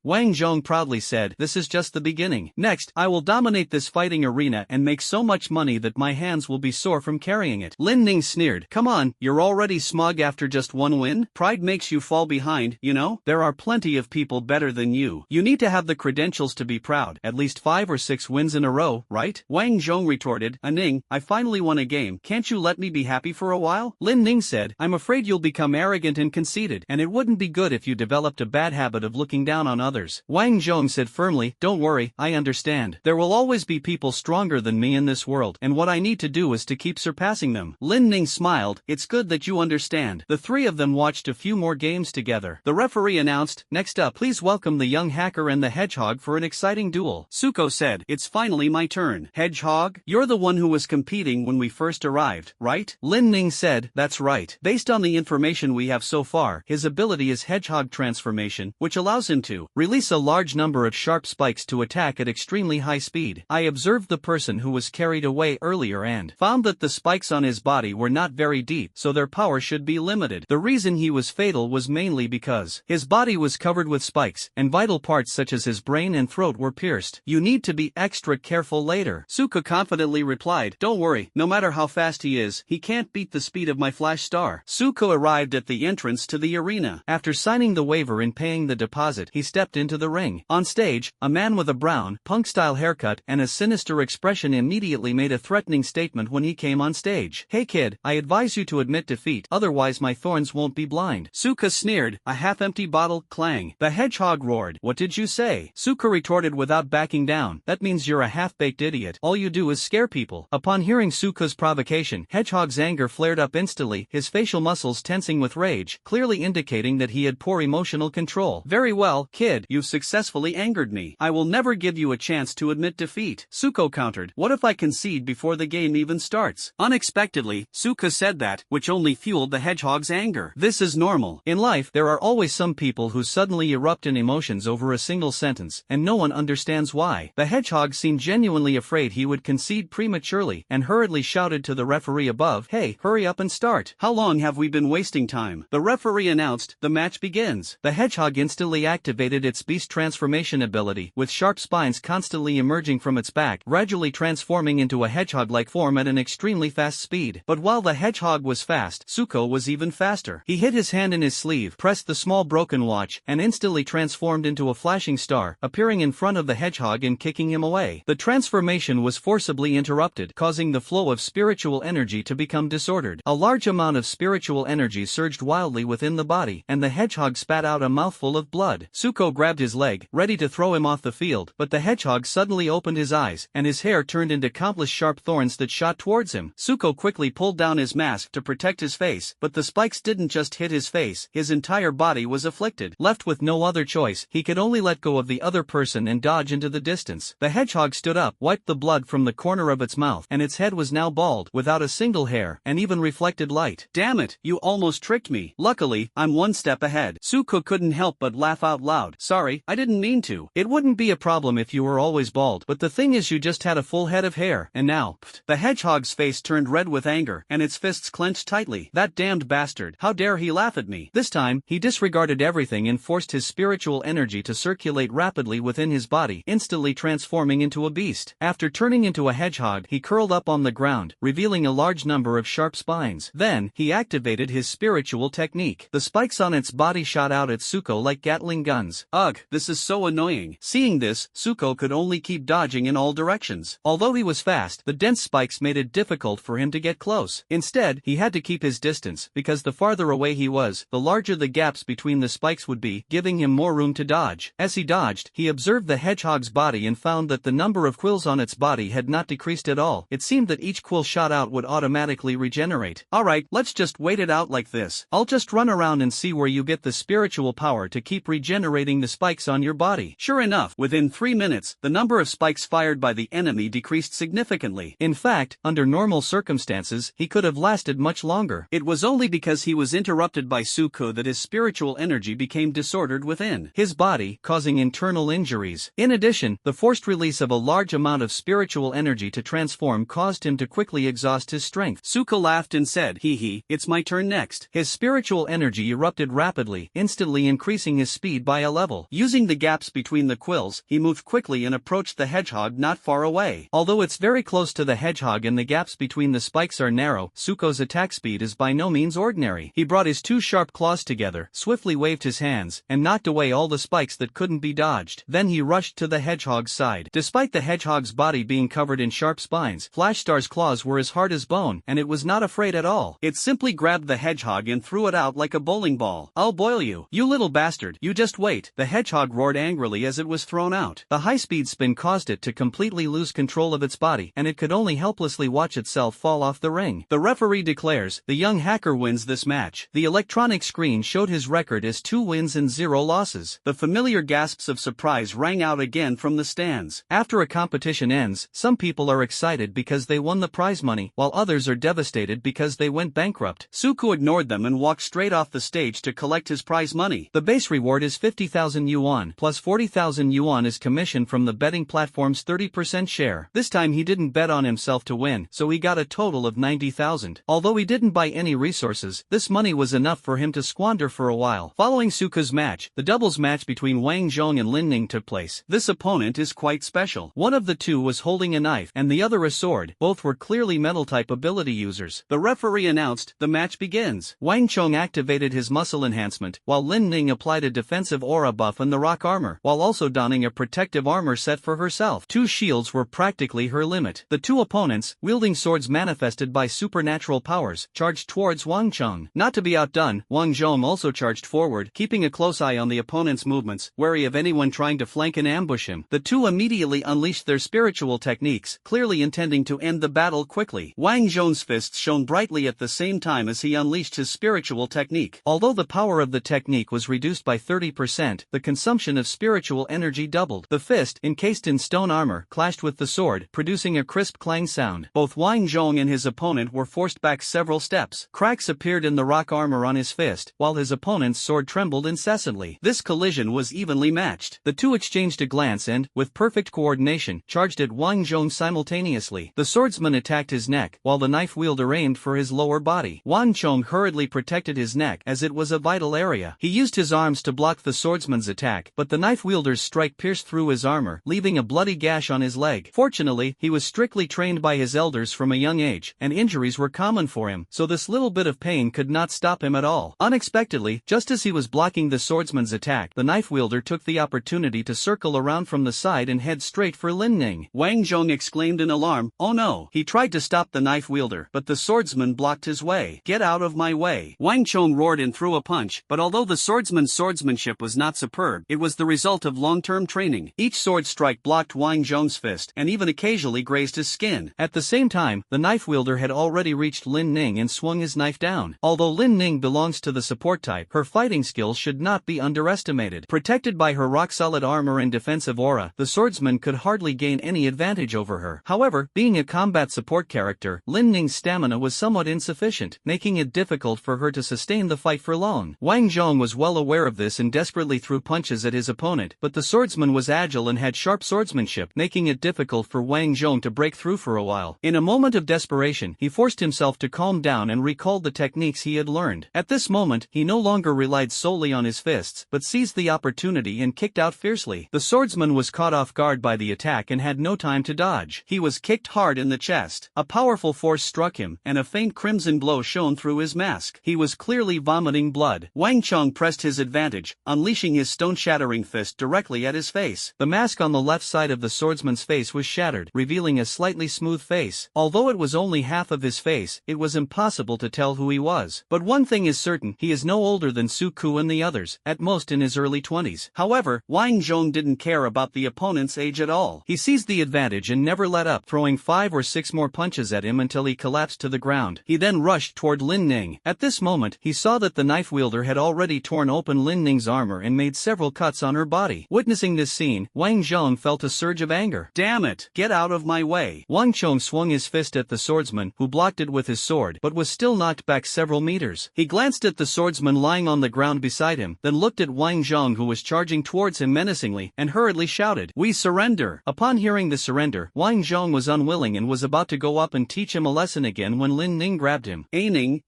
Wang Zhong proudly said, "This is just the beginning. Next, I will dominate this fighting arena and make so much money that my hands will be sore from carrying it." Lin Ning sneered, "Come on, you're already smug after just 1 win? Pride makes you fall behind, you know? There are plenty of people better than you. You need to have the credentials to be proud. At least 5 or 6 wins in a row, right?" Wang Zhong retorted, "Ning, I finally won a game. Can't you let me be happy for a while?" Lin Ning said, "I'm afraid you'll become arrogant and conceited, and it wouldn't be good if you developed a bad habit of looking down on others." Wang Zhong said firmly, "Don't worry, I understand. There will always be people stronger than me in this world, and what I need to do is to keep surpassing them." Lin Ning smiled, "It's good that you understand." The three of them watched a few more games together. The referee announced, "Next up, please welcome the young hacker and the hedgehog for an exciting duel." Suko said, "It's finally my turn." "Hedgehog, you're the one who was competing when we first arrived, right?" Lin Ning said, "That's right. Based on the information we have so far, his ability is hedgehog transformation, which allows him to release a large number of sharp spikes to attack at extremely high speed. I observed the person who was carried away earlier and found that the spikes on his body were not very deep, so their power should be limited. The reason he was fatal was mainly because his body was covered with spikes, and vital parts such as his brain and throat were pierced. You need to be extra careful later." Suka confidently replied, "Don't worry, no matter how fast he is, he can't beat the speed of my flash star." Suko arrived at the entrance to the arena. After signing the waiver and paying the deposit, he stepped into the ring. On stage, a man with a brown, punk-style haircut and a sinister expression immediately made a threatening statement when he came on stage. "Hey kid, I advise you to admit defeat, otherwise my thorns won't be blind." Suka sneered, a half-empty bottle, clang. The hedgehog roared, "What did you say?" Suka retorted without backing down, "That means you're a half-baked idiot. All you do is scare people." Upon hearing Suka's provocation, Hedgehog's anger flared up instantly, his facial muscles tensing with rage, clearly indicating that he had poor emotional control. "Very well, kid, you've successfully angered me. I will never give you a chance to admit defeat." Suko countered, "What if I concede before the game even starts?" Unexpectedly, Suka said that, which only fueled the hedgehog's anger. This is normal. In life, there are always some people who suddenly erupt in emotions over a single sentence, and no one understands why. The hedgehog seemed genuinely afraid he would concede prematurely, and hurriedly shouted to the referee above, "Hey, hurry up and start. How long have we been wasting time?" The referee announced, "The match begins." The hedgehog instantly activated its beast transformation ability, with sharp spines constantly emerging from its back, gradually transforming into a hedgehog-like form at an extremely fast speed. But while the hedgehog was fast, Suko was even faster. He hid his hand in his sleeve, pressed the small broken watch, and instantly transformed into a flashing star, appearing in front of the hedgehog and kicking him away. The transformation was forcibly interrupted, causing the flow of spiritual energy to become disordered. A large amount of spiritual energy surged wildly within the body, and the hedgehog spat out a mouthful of blood. Suko grabbed his leg, ready to throw him off the field, but the hedgehog suddenly opened his eyes, and his hair turned into countless sharp thorns that shot towards him. Suko quickly pulled down his mask to protect his face, but the spikes didn't just hit his face, his entire body was afflicted. Left with no other choice, he could only let go of the other person and dodge into the distance. The hedgehog stood up, wiped the blood from the corner of its mouth, and its head was now bald, without a single hair, and even reflected light. Damn it, you almost tricked me. Luckily, I'm one step ahead. Suko couldn't help but laugh out loud. Sorry, I didn't mean to. It wouldn't be a problem if you were always bald, but the thing is you just had a full head of hair, and now, pfft. The hedgehog's face turned red with anger, and its fists clenched tightly. That damned bastard, how dare he laugh at me? This time, he disregarded everything and forced his spiritual energy to circulate rapidly within his body, instantly transforming into a beast. After turning into a hedgehog, he curled up on the ground, revealing a large number of sharp spines. Then, he activated his spiritual technique. The spikes on its body shot out at Suko like Gatling guns. Ugh, this is so annoying. Seeing this, Suko could only keep dodging in all directions. Although he was fast, the dense spikes made it difficult for him to get close. Instead, he had to keep his distance, because the farther away he was, the larger the gaps between the spikes would be, giving him more room to dodge. As he dodged, he observed the hedgehog's body and found that the number of quills on its body had not decreased at all. It seemed that each quill shot out would automatically regenerate. Alright, let's just wait it out like this. I'll just run around and see where you get the spiritual power to keep regenerating the spikes on your body. Sure enough, within 3 minutes, the number of spikes fired by the enemy decreased significantly. In fact, under normal circumstances, he could have lasted much longer. It was only because he was interrupted by Suko that his spiritual energy became disordered within his body, causing internal injuries. In addition, the forced release of a large amount of spiritual energy to transform caused him to quickly exhaust his strength. Suko laughed and said, "Hee hee, it's my turn next." His spiritual energy erupted rapidly, instantly increasing his speed by a level. Using the gaps between the quills, he moved quickly and approached the hedgehog not far away. Although it's very close to the hedgehog and the gaps between the spikes are narrow, Suko's attack speed is by no means ordinary. He brought his two sharp claws together, swiftly waved his hands, and knocked away all the spikes that couldn't be dodged. Then he rushed to the hedgehog's side. Despite the hedgehog's body being covered in sharp spines, Flashstar's claws were as hard as bone, and it was not afraid at all. It simply grabbed the hedgehog and threw it out like a bowling ball. "I'll boil you, you little bastard, you just wait," the hedgehog roared angrily as it was thrown out. The high-speed spin caused it to completely lose control of its body, and it could only helplessly watch itself fall off the ring. The referee declares, the young hacker wins this match. The electronic screen showed his record as 2 wins and 0 losses. The familiar gasps of surprise rang out again from the stands. After a competition ends, some people are excited because they won the prize money, while others are devastated because they went bankrupt. Suko ignored them and walked straight off the stage to collect his prize money. The base reward is 50,000 yuan, plus 40,000 yuan is commission from the betting platform's 30% share. This time he didn't bet on himself to win, so he got a total of 90,000. Although he didn't buy any resources, this money was enough for him to squander for a while. Following Suko's match, the doubles match between Wang Zhong and Lin Ning took place. This opponent is quite special. One of the two was holding a knife, and the other a sword. Both were clearly metal-type ability users. The referee announced, the match begins. Wang Zhong activated his muscle enhancement, while Lin Ning applied a defensive aura buff and the rock armor, while also donning a protective armor set for herself. 2 shields were practically her limit. The two opponents, wielding swords manifested by supernatural powers, charged towards Wang Zhong. Not to be outdone, Wang Zhong also charged forward, keeping a close eye on the opponent's movements, wary of anyone trying to flank and ambush him. The two immediately unleashed their spiritual techniques, clearly intending to end the battle quickly. Wang Zhong's fists shone brightly at the same time as he unleashed his spiritual technique. Although the power of the technique was reduced by 30%, the consumption of spiritual energy doubled. The fist, encased in stone armor, clashed with the sword, producing a crisp clang sound. Both Wang Zhong and his opponent were forced back several steps. Cracks appeared in the rock armor on his fist, while his opponent's sword trembled incessantly. This collision was evenly matched. The two exchanged a glance and, with perfect coordination, charged at Wang Zhong simultaneously. The swordsman attacked his neck, while the knife wielder aimed for his lower body. Wang Zhong hurriedly protected his neck as it was a vital area. He used his arms to block the swordsman's attack, but the knife wielder's strike pierced through his armor, leaving a bloody gash on his leg. Fortunately, he was strictly trained by his elders from a young age, and injuries were common for him, so this little bit of pain could not stop him at all. Unexpectedly, just as he was blocking the swordsman's attack, the knife wielder took the opportunity to circle around from the side and head straight for Lin Ning. Wang Zhong exclaimed in alarm, "Oh no!" He tried to stop the knife wielder, but the swordsman blocked his way. "Get out of my way!" Wang Zhong roared and threw a punch, but although the swordsman's swordsmanship was not superb, it was the result of long-term training. spinning. Each sword strike blocked Wang Zhong's fist and even occasionally grazed his skin. At the same time, the knife wielder had already reached Lin Ning and swung his knife down. Although Lin Ning belongs to the support type, her fighting skills should not be underestimated. Protected by her rock-solid armor and defensive aura, the swordsman could hardly gain any advantage over her. However, being a combat support character, Lin Ning's stamina was somewhat insufficient, making it difficult for her to sustain the fight for long. Wang Zhong was well aware of this and desperately threw punches at his opponent, but the swordsman was agile and had sharp swordsmanship, making it difficult for Wang Zhong to break through for a while. In a moment of desperation, he forced himself to calm down and recalled the techniques he had learned. At this moment, he no longer relied solely on his fists, but seized the opportunity and kicked out fiercely. The swordsman was caught off guard by the attack and had no time to dodge. He was kicked hard in the chest. A powerful force struck him, and a faint crimson glow shone through his mask. He was clearly vomiting blood. Wang Chong pressed his advantage, unleashing his stone-shattering fist directly at his face. The mask on the left side of the swordsman's face was shattered, revealing a slightly smooth face. Although it was only half of his face, it was impossible to tell who he was. But one thing is certain, he is no older than Su Ku and the others, at most in his early 20s. However, Wang Zhong didn't care about the opponent's age at all. He seized the advantage and never let up, throwing 5 or 6 more punches at him until he collapsed to the ground. He then rushed toward Lin Ning. At this moment, he saw that the knife wielder had already torn open Lin Ning's armor and made several cuts on her body. Witnessing this scene, Wang Zhong felt a surge of anger. "Damn it! Get out of my way!" Wang Chong swung his fist at the swordsman, who blocked it with his sword, but was still knocked back several meters. He glanced at the swordsman lying on the ground beside him, then looked at Wang Zhong, who was charging towards him menacingly, and hurriedly shouted, "We surrender!" Upon hearing the surrender, Wang Zhong was unwilling and was about to go up and teach him a lesson again when Lin Ning grabbed him. "Ning,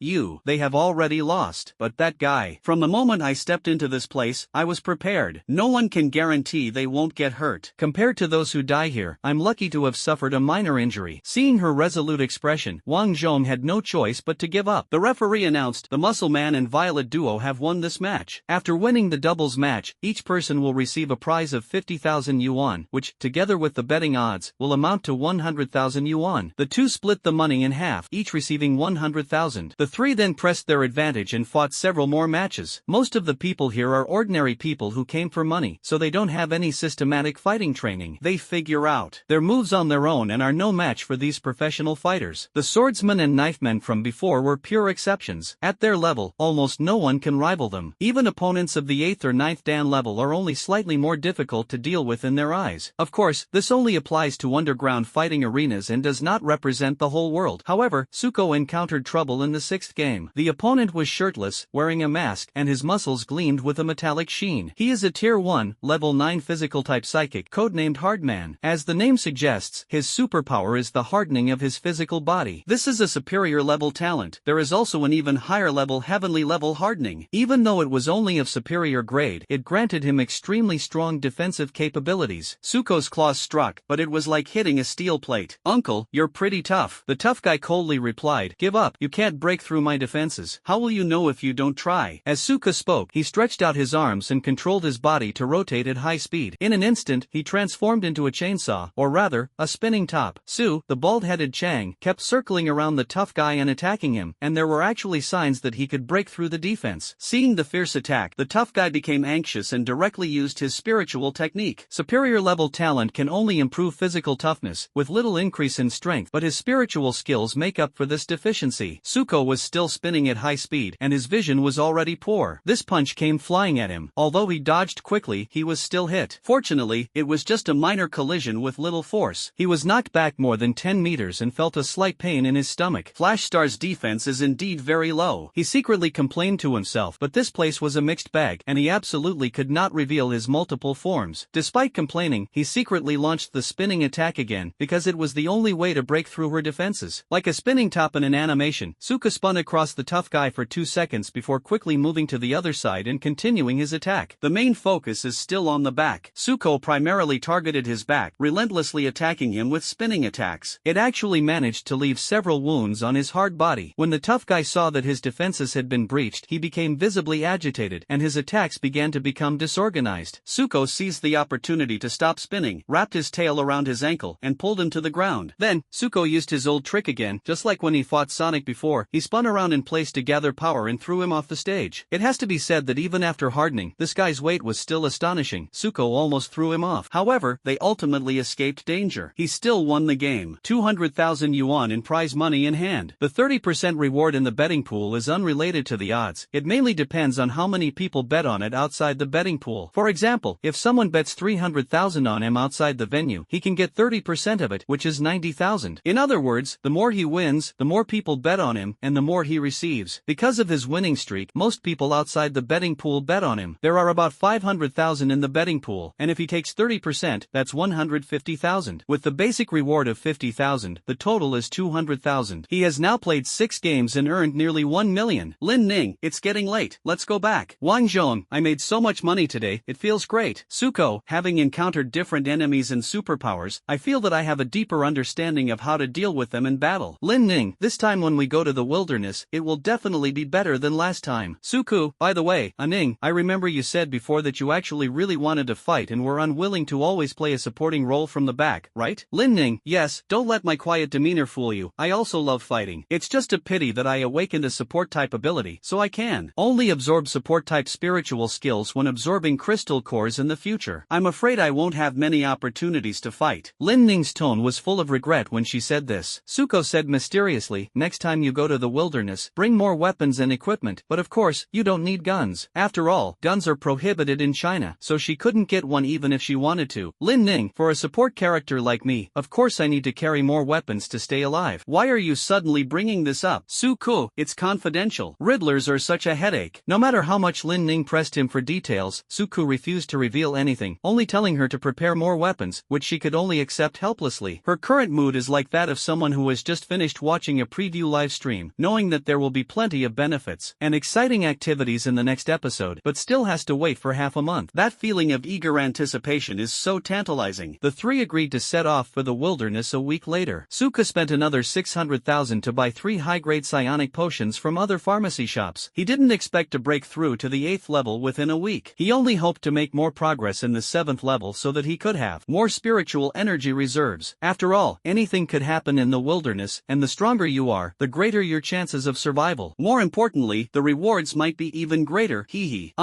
they have already lost. But that guy, from the moment I stepped into this place, I was prepared. No one can guarantee they won't get hurt. Compared to those who die here, I'm lucky to have suffered a minor injury." Seeing her resolute expression, Wang Zhong had no choice but to give up. The referee announced, "The Muscle Man and Violet duo have won this match. After winning the doubles match, each person will receive a prize of 50,000 yuan, which, together with the betting odds, will amount to 100,000 yuan. The two split the money in half, each receiving 100,000. The three then pressed their advantage and fought several more matches. Most of the people here are ordinary people who came for money, so they don't have any systematic fighting training. They figure out their moves on their own and are no match for these professional fighters. The swordsmen and knifemen from before were pure exceptions. At their level, almost no one can rival them. Even opponents of the 8th or 9th Dan level are only slightly more difficult to deal with in their eyes. Of course, this only applies to underground fighting arenas and does not represent the whole world. However, Suko encountered trouble in the 6th game. The opponent was shirtless, wearing a mask, and his muscles gleamed with a metallic sheen. He is a Tier 1, Level 9 physical type psychic, codenamed Hardman. As the name suggests, his superpower is the hardening of his physical body. This is a superior level talent. There is also an even higher level heavenly level hardening. Even though it was only of superior grade, it granted him extremely strong defensive capabilities. Suko's claws struck, but it was like hitting a steel plate. "Uncle, you're pretty tough." The tough guy coldly replied, "Give up, you can't break through my defenses. How will you know if you don't try?" As Suka spoke, he stretched out his arms and controlled his body to rotate at high speed. In an instant, he transformed into a chainsaw, or rather, a spinning top. Su, the bald-headed Chang, kept circling around the tough guy and attacking him, and there were actually signs that he could break through the defense. Seeing the fierce attack, the tough guy became anxious and directly used his spiritual technique. Superior level talent can only improve physical toughness, with little increase in strength, but his spiritual skills make up for this deficiency. Suko was still spinning at high speed, and his vision was already poor. This punch came flying at him. Although he dodged quickly, he was still hit. Fortunately, it was just a minor collision with little force. He was knocked back more than 10 meters and felt a slight pain in his stomach. Flash Star's defense is indeed very low. He secretly complained to himself, but this place was a mixed bag, and he absolutely could not reveal his multiple forms. Despite complaining, he secretly launched the spinning attack again, because it was the only way to break through her defenses. Like a spinning top in an animation, Suka spun across the tough guy for 2 seconds before quickly moving to the other side and continuing his attack. The main focus is still on the back. Suko primarily targeted his back, relentlessly attacking him with spinning attacks. It actually managed to leave several wounds on his hard body. When the tough guy saw that his defenses had been breached, he became visibly agitated, and his attacks began to become disorganized. Suko seized the opportunity to stop spinning, wrapped his tail around his ankle, and pulled him to the ground. Then, Suko used his old trick again, just like when he fought Sonic before. He spun around in place to gather power and threw him off the stage. It has to be said that even after hardening, this guy's weight was still astonishing. Suko almost threw him off. However, they ultimately escaped danger. He still won the game. 200,000 yuan in prize money in hand. The 30% reward in the betting pool is unrelated to the odds. It mainly depends on how many people bet on it outside the betting pool. For example, if someone bets 300,000 on him outside the venue, he can get 30% of it, which is 90,000. In other words, the more he wins, the more people bet on him, and the more he receives. Because of his winning streak, most people outside the betting pool bet on him. There are about 500,000 in the betting pool, and if he takes 30%, that's 150,000. With the basic reward of 50,000, the total is 200,000. He has now played 6 games and earned nearly 1 million. Lin Ning, it's getting late. Let's go back. Wang Zhong, I made so much money today, it feels great. Suko, having encountered different enemies and superpowers, I feel that I have a deeper understanding of how to deal with them in battle. Lin Ning, this time when we go to the wilderness, it will definitely be better than last time. Suku, by the way, Ning, I remember you said before that you actually really wanted to fight and were unwilling to always play a supporting role from the back, right? Lin Ning, yes, don't let my quiet demeanor fool you. I also love fighting. It's just a pity that I awakened a support type ability, so I can only absorb support type spiritual skills when absorbing crystal cores in the future. I'm afraid I won't have many opportunities to fight. Lin Ning's tone was full of regret when she said this. Suko said mysteriously, next time you go to the wilderness, bring more weapons and equipment, but of course, you don't need guns. After all, guns are prohibited in China, so she couldn't get one even if she wanted to. Lin Ning, for a support character like me, of course I need to carry more weapons to stay alive. Why are you suddenly bringing this up? Suko, it's confidential. Riddlers are such a headache. No matter how much Lin Ning pressed him for details, Suko refused to reveal anything, only telling her to prepare more weapons, which she could only accept helplessly. Her current mood is like that of someone who has just finished watching a preview live stream, knowing that there will be plenty of benefits and exciting activities in the next episode, but still has to wait for half a month. That feeling of eager anticipation is so tantalizing. The three agreed to set off for the wilderness a week later. Suka spent another 600,000 to buy 3 high-grade psionic potions from other pharmacy shops. He didn't expect to break through to the 8th level within a week. He only hoped to make more progress in the 7th level so that he could have more spiritual energy reserves. After all, anything could happen in the wilderness, and the stronger you are, the greater your chances of survival. More importantly, the rewards might be even greater. Hehe.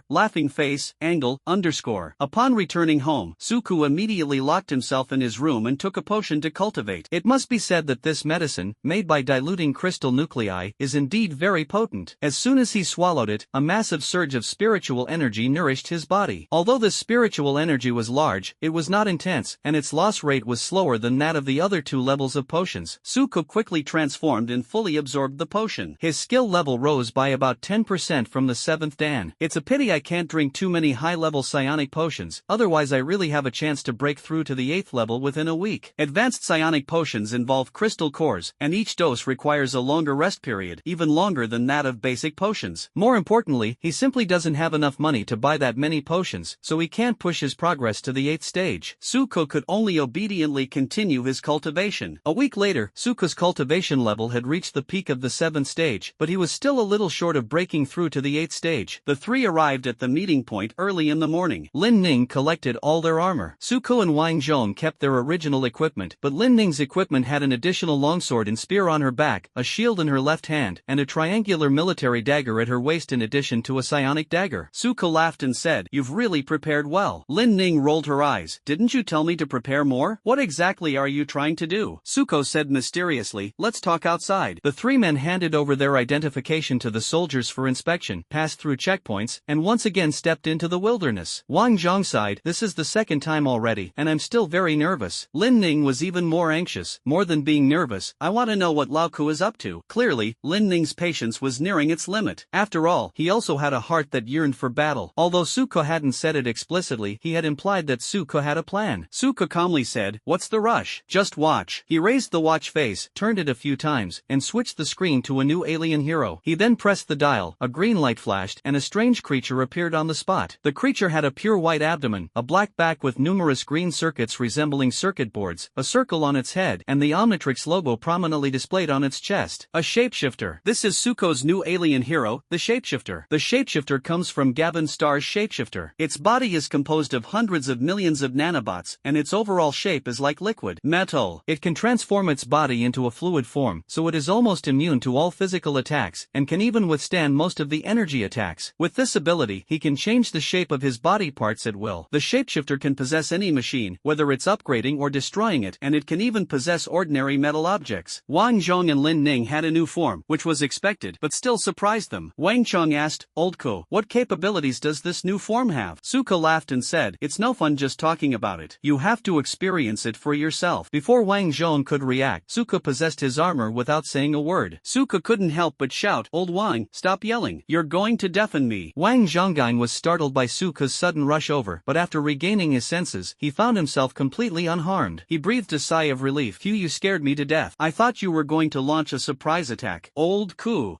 Laughing face, angle, _. Upon returning home, Suku immediately locked himself in his room and took a potion to cultivate. It must be said that this medicine, made by diluting crystal nuclei, is indeed very potent. As soon as he swallowed it, a massive surge of spiritual energy nourished his body. Although this spiritual energy was large, it was not intense, and its loss rate was slower than that of the other 2 levels of potions. Suku quickly transformed and fully absorbed the potion. His skill level rose by about 10% from the 7th dan. It's a pity I can't drink too many high-level psionic potions, otherwise I really have a chance to break through to the 8th level within a week. Advanced psionic potions involve crystal cores, and each dose requires a longer rest period, even longer than that of basic potions. More importantly, he simply doesn't have enough money to buy that many potions, so he can't push his progress to the 8th stage. Suko could only obediently continue his cultivation. A week later, Suko's cultivation level had reached the peak of the 7th stage, but he was still a little short of breaking through to the 8th stage. The 3 arrived at the meeting point early in the morning. Lin Ning collected all their armor. Suko and Wang Zhong kept their original equipment, but Lin Ning's equipment had an additional longsword and spear on her back, a shield in her left hand, and a triangular military dagger at her waist in addition to a psionic dagger. Suko laughed and said, "You've really prepared well." Lin Ning rolled her eyes. "Didn't you tell me to prepare more? What exactly are you trying to do?" Suko said mysteriously, "Let's talk outside." The 3 men handed over their identification to the soldiers for inspection, passed through checkpoints, and once again stepped into the wilderness. Wang Zhong sighed, "This is the 2nd time already, and I'm still very nervous." Lin Ning was even more anxious. "More than being nervous, I want to know what Lao Ku is up to." Clearly, Lin Ning's patience was nearing its limit. After all, he also had a heart that yearned for battle. Although Suko hadn't said it explicitly, he had implied that Suko had a plan. Suko calmly said, "What's the rush? Just watch." He raised the watch face, turned it a few times, and switched the screen to a new alien hero. He then pressed the dial, a green light flashed, and a strange creature appeared on the spot. The creature had a pure white abdomen, a black back with numerous green circuits resembling circuit boards, a circle on its head, and the Omnitrix logo prominently displayed on its chest. A shapeshifter. This is Suko's new alien hero, the shapeshifter. The shapeshifter comes from Gavin Star's shapeshifter. Its body is composed of hundreds of millions of nanobots, and its overall shape is like liquid metal. It can transform its body into a fluid form, so it is almost immune to all physical attacks, and can even withstand most of the energy attacks. With this ability, he can change the shape of his body part parts at will. The shapeshifter can possess any machine, whether it's upgrading or destroying it, and it can even possess ordinary metal objects. Wang Zhong and Lin Ning had a new form, which was expected, but still surprised them. Wang Chong asked, "Old Ko, what capabilities does this new form have?" Suka laughed and said, "It's no fun just talking about it. You have to experience it for yourself." Before Wang Zhong could react, Suka possessed his armor without saying a word. Suka couldn't help but shout, "Old Wang, stop yelling. You're going to deafen me." Wang Zhonggang was startled by Suka's sudden rush over, but after regaining his senses, he found himself completely unharmed. He breathed a sigh of relief. "Phew, you scared me to death. I thought you were going to launch a surprise attack." Old Ku,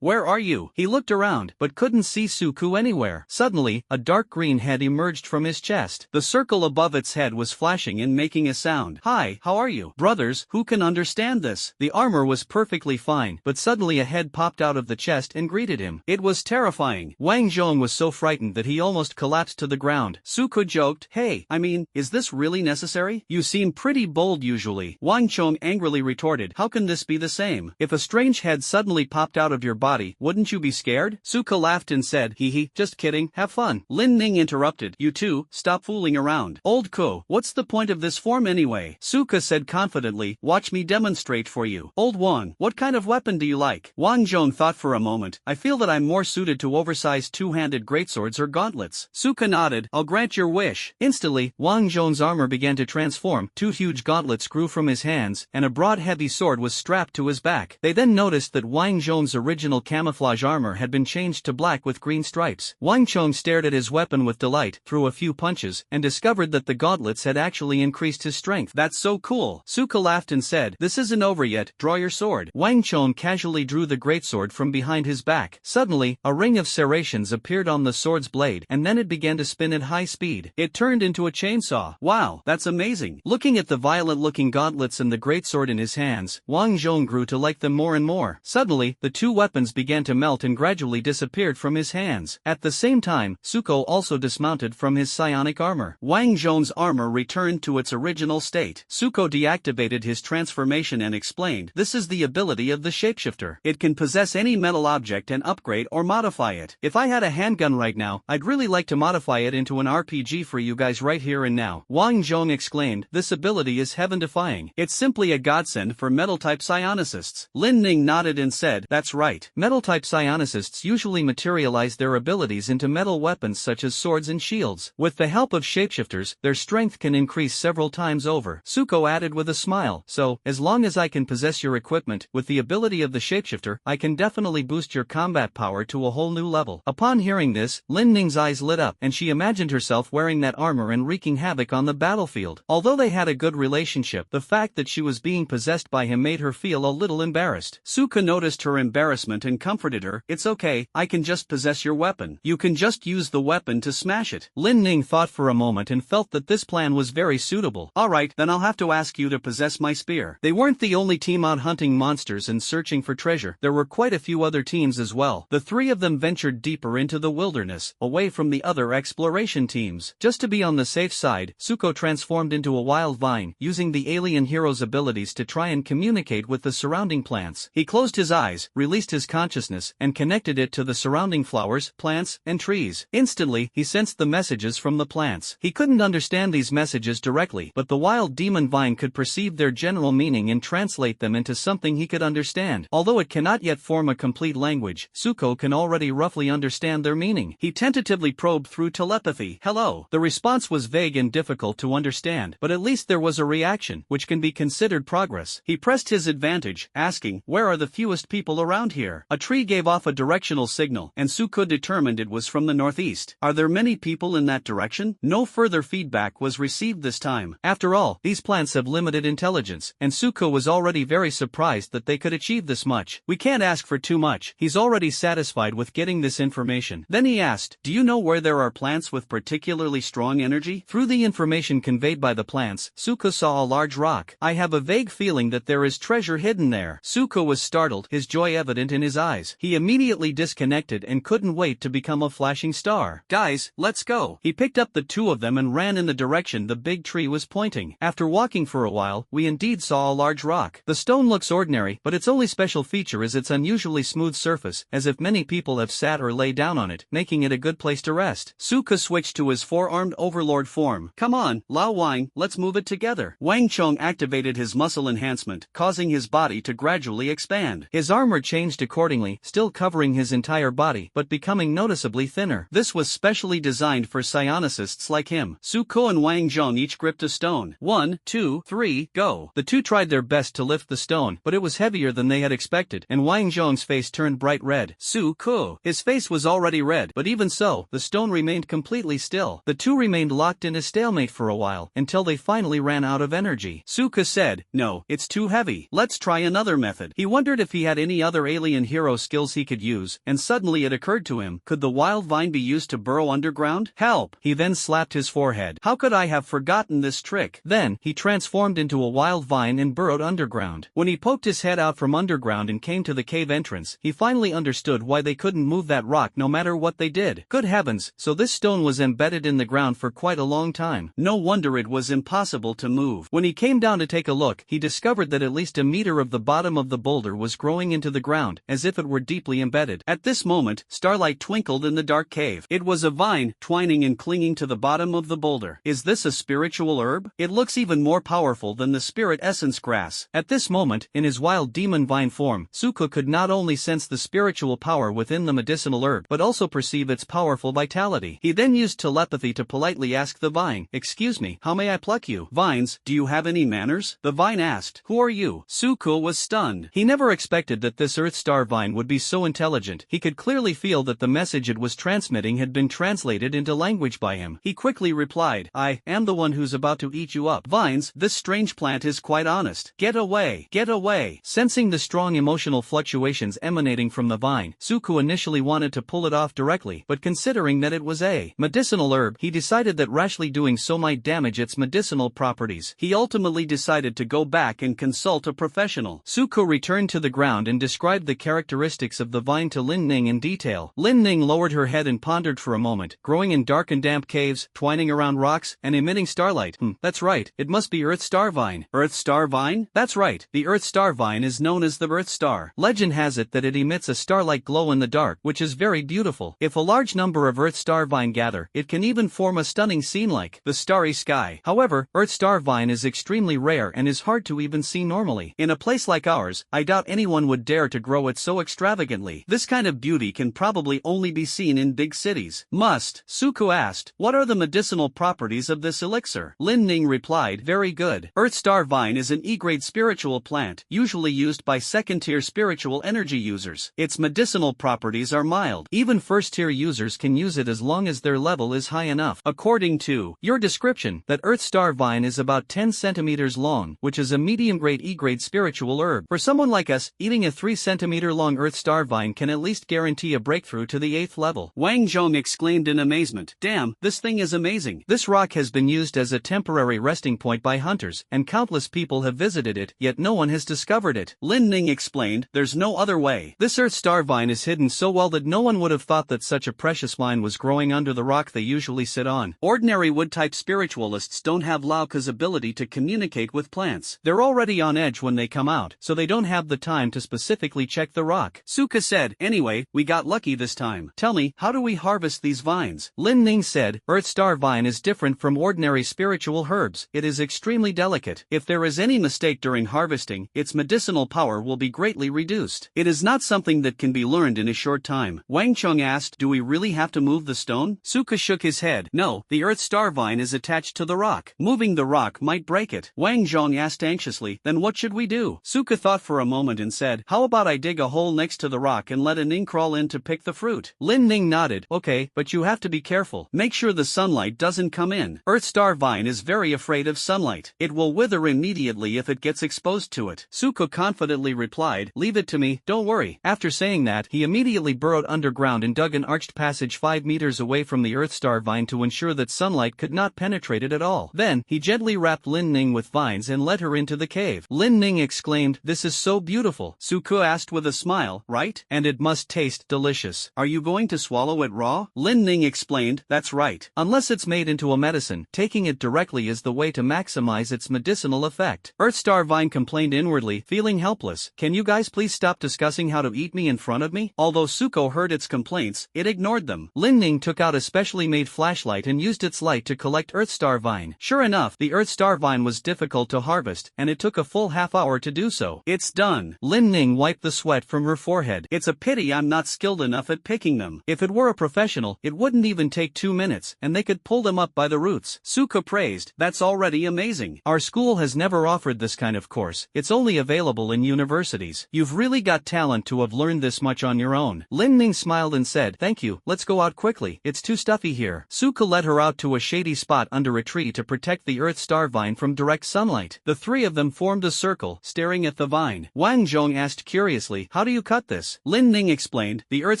where are you?" He looked around, but couldn't see Suku anywhere. Suddenly, a dark green head emerged from his chest. The circle above its head was flashing and making a sound. "Hi, how are you?" "Brothers, who can understand this?" The armor was perfectly fine, but suddenly a head popped out of the chest and greeted him. It was terrifying. Wang Zhong was so frightened that he almost collapsed to the ground. Suku joked, "Hey, is this really necessary? You seem pretty bold usually." Wang Chong angrily retorted, "How can this be the same? If a strange head suddenly popped out of your body, wouldn't you be scared?" Suka laughed and said, "Hee, just kidding, have fun." Lin Ning interrupted, "You two, stop fooling around." "Old Ko, what's the point of this form anyway?" Suka said confidently, "Watch me demonstrate for you." "Old Wang, what kind of weapon do you like?" Wang Zhong thought for a moment. "I feel that I'm more suited to oversized two-handed greatswords or gauntlets." Suka nodded, "I'll grant your wish." Instantly, Wang Zhong's armor began to transform. Two huge gauntlets grew from his hands, and a broad heavy sword was strapped to his back. They then noticed that Wang Zhong's original camouflage armor had been changed to black with green stripes. Wang Chong stared at his weapon with delight, threw a few punches, and discovered that the gauntlets had actually increased his strength. "That's so cool." Suka laughed and said, "This isn't over yet, draw your sword." Wang Chong casually drew the greatsword from behind his back. Suddenly, a ring of serrations appeared on the sword's blade, and then it began to spin at high speed. It turned into a chainsaw. "Wow, that's amazing." Looking at the violent-looking gauntlets and the greatsword in his hands, Wang Zhong grew to like them more and more. Suddenly, the two weapons began to melt and gradually disappeared from his hands. At the same time, Suko also dismounted from his psionic armor. Wang Zhong's armor returned to its original state. Suko deactivated his transformation and explained, "This is the ability of the shapeshifter. It can possess any metal object and upgrade or modify it. If I had a handgun right now, I'd really like to modify it into an RPG for you guys right here and now." Wang Zhong exclaimed, "This ability is heaven-defying. It's simply a godsend for metal-type psionicists." Lin Ning nodded and said, "That's right. Metal-type psionicists usually materialize their abilities into metal weapons such as swords and shields. With the help of shapeshifters, their strength can increase several times over." Suko added with a smile, "So, as long as I can possess your equipment, with the ability of the shapeshifter, I can definitely boost your combat power to a whole new level." Upon hearing this, Lin Ning's eyes lit up, and she imagined herself wearing that armor and wreaking havoc on the battlefield. Although they had a good relationship, the fact that she was being possessed by him made her feel a little embarrassed. Suka noticed her embarrassment and comforted her, "It's okay, I can just possess your weapon. You can just use the weapon to smash it." Lin Ning thought for a moment and felt that this plan was very suitable. "Alright, then I'll have to ask you to possess my spear." They weren't the only team out hunting monsters and searching for treasure. There were quite a few other teams as well. The three of them ventured deeper into the wilderness, away from the other exploration teams. Just to be on the safe side, Suko transformed into a wild vine, using the alien hero's abilities to try and communicate with the surrounding plants. He closed his eyes, released his consciousness, and connected it to the surrounding flowers, plants, and trees. Instantly, he sensed the messages from the plants. He couldn't understand these messages directly, but the wild demon vine could perceive their general meaning and translate them into something he could understand. Although it cannot yet form a complete language, Suko can already roughly understand their meaning. He tentatively probed through telepathy. "Hello." The response was vague and difficult to understand, but at least there was a reaction, which can be considered progress. He pressed his advantage, asking, "Where are the fewest people around here?" A tree gave off a directional signal, and Suko determined it was from the northeast. "Are there many people in that direction?" No further feedback was received this time. After all, these plants have limited intelligence, and Suko was already very surprised that they could achieve this much. "We can't ask for too much. He's already satisfied with getting this information." Then he asked, "Do you know where there are plants with particularly strong energy?" Through the information conveyed by the plants, Suko saw a large rock. "I have a vague feeling that there is treasure hidden there." Suko was startled, his joy evident in his eyes. He immediately disconnected and couldn't wait to become a flashing star. "Guys, let's go." He picked up the two of them and ran in the direction the big tree was pointing. After walking for a while, we indeed saw a large rock. The stone looks ordinary, but its only special feature is its unusually smooth surface, as if many people have sat or lay down on it, making it a good place to rest. fast. Suka switched to his four-armed overlord form. Come on, Lao Wang, let's move it together. Wang Chong activated his muscle enhancement, causing his body to gradually expand. His armor changed accordingly, still covering his entire body, but becoming noticeably thinner. This was specially designed for psionicists like him. Suko and Wang Zhong each gripped a stone. 1, 2, 3, go. The two tried their best to lift the stone, but it was heavier than they had expected, and Wang Zhong's face turned bright red. Suko. His face was already red, but even so, the stone remained completely still. The two remained locked in a stalemate for a while, until they finally ran out of energy. Suka said, no, it's too heavy. Let's try another method. He wondered if he had any other alien hero skills he could use, and suddenly it occurred to him, could the wild vine be used to burrow underground? Help! He then slapped his forehead. How could I have forgotten this trick? Then, he transformed into a wild vine and burrowed underground. When he poked his head out from underground and came to the cave entrance, he finally understood why they couldn't move that rock no matter what they did. Good heavens, so this stone was embedded in the ground for quite a long time. No wonder it was impossible to move. When he came down to take a look, he discovered that at least a meter of the bottom of the boulder was growing into the ground, as if it were deeply embedded. At this moment, starlight twinkled in the dark cave. It was a vine, twining and clinging to the bottom of the boulder. Is this a spiritual herb? It looks even more powerful than the spirit essence grass. At this moment, in his wild demon vine form, Suko could not only sense the spiritual power within the medicinal herb, but also perceive its powerful vitality. He then used telepathy to politely ask the vine, excuse me, how may I pluck you? Vines, do you have any manners? The vine asked, who are you? Suko was stunned. He never expected that this Earth Star vine would be so intelligent. He could clearly feel that the message it was transmitting had been translated into language by him. He quickly replied, I am the one who's about to eat you up. Vines, this strange plant is quite honest. Get away, get away. Sensing the strong emotional fluctuations emanating from the vine, Suko initially wanted to pull it off directly, but considering that it was a medicinal herb, he decided that rashly doing so might damage its medicinal properties. He ultimately decided to go back and consult a professional. Suko returned to the ground and described the characteristics of the vine to Lin Ning in detail. Lin Ning lowered her head and pondered for a moment, growing in dark and damp caves, twining around rocks, and emitting starlight. That's right, it must be Earth Star Vine. Earth Star Vine? That's right, the Earth Star Vine is known as the Earth Star. Legend has it that it emits a starlight glow in the dark, which is very beautiful. If a large number of Earth Star Vine gather, it can even form a stunning scene like the starry sky. However, Earth Star Vine is extremely rare and is hard to even see normally. In a place like ours, I doubt anyone would dare to grow it so extravagantly. This kind of beauty can probably only be seen in big cities. Must? Suko asked, what are the medicinal properties of this elixir? Lin Ning replied, very good. Earth Star Vine is an E-grade spiritual plant, usually used by second-tier spiritual energy users. Its medicinal properties are mild. Even first-tier users can use it as long as their level is high enough. According to your description, that Earth Star Vine is about 10 centimeters long, which is a medium-grade E-grade spiritual herb. For someone like us, eating a 3 centimeter long Earth Star Vine can at least guarantee a breakthrough to the 8th level. Wang Zhong exclaimed in amazement, damn, this thing is amazing. This rock has been used as a temporary resting point by hunters, and countless people have visited it, yet no one has discovered it. Lin Ning explained, there's no other way. This Earth Star Vine is hidden so well that no one would have thought that such a precious vine was growing under the rock they usually sit on. Ordinary wood-type spiritualists don't have Lauka's ability to communicate with plants. They're already on edge when they come out, so they don't have the time to specifically check the rock. Suka said, anyway, we got lucky this time. Tell me, how do we harvest these vines? Lin Ning said, Earth Star Vine is different from ordinary spiritual herbs. It is extremely delicate. If there is any mistake during harvesting, its medicinal power will be greatly reduced. It is not something that can be learned in a short time. Wang Chung asked, do we really have to move the stone? Suka shook his head. No, the Earth Star Vine is attached to the rock. Moving the rock might break it. Wang Zhong asked anxiously, then what should we do? Suka thought for a moment and said, how about I dig a hole next to the rock and let a Ning crawl in to pick the fruit? Lin Ning nodded, okay, but you have to be careful. Make sure the sunlight doesn't come in. Earth Star Vine is very afraid of sunlight. It will wither immediately if it gets exposed to it. Suka confidently replied, leave it to me, don't worry. After saying that, he immediately burrowed underground and dug an arched passage 5 meters away from the Earth Star Vine to ensure that sunlight could not penetrate it at all. Then, he gently wrapped Lin Ning with vines and led her into the cave. Lin Ning exclaimed, this is so beautiful. Suka asked with a smile, right? And it must taste delicious. Are you going to swallow it raw? Lin Ning explained, that's right. Unless it's made into a medicine, taking it directly is the way to maximize its medicinal effect. Earth Star Vine complained inwardly, feeling helpless. Can you guys please stop discussing how to eat me in front of me? Although Suko heard its complaints, it ignored them. Lin Ning took out a specially made flashlight and used its light to collect Earth Star Vine. Sure enough, the Earth Star Vine was difficult to harvest, and it took a full half-hour to do so. It's done. Lin Ning wiped the sweat from her forehead. It's a pity I'm not skilled enough at picking them. If it were a professional, it wouldn't even take 2 minutes, and they could pull them up by the roots. Suka praised. That's already amazing. Our school has never offered this kind of course. It's only available in universities. You've really got talent to have learned this much on your own. Lin Ning smiled and said, thank you, let's go out quickly. It's too stuffy here. Suka led her out to a shady spot under a tree to protect the Earth Star Vine from direct sunlight. The three of them formed a circle, staring at the vine. Wang Zhong asked curiously, how do you cut this? Lin Ning explained, the Earth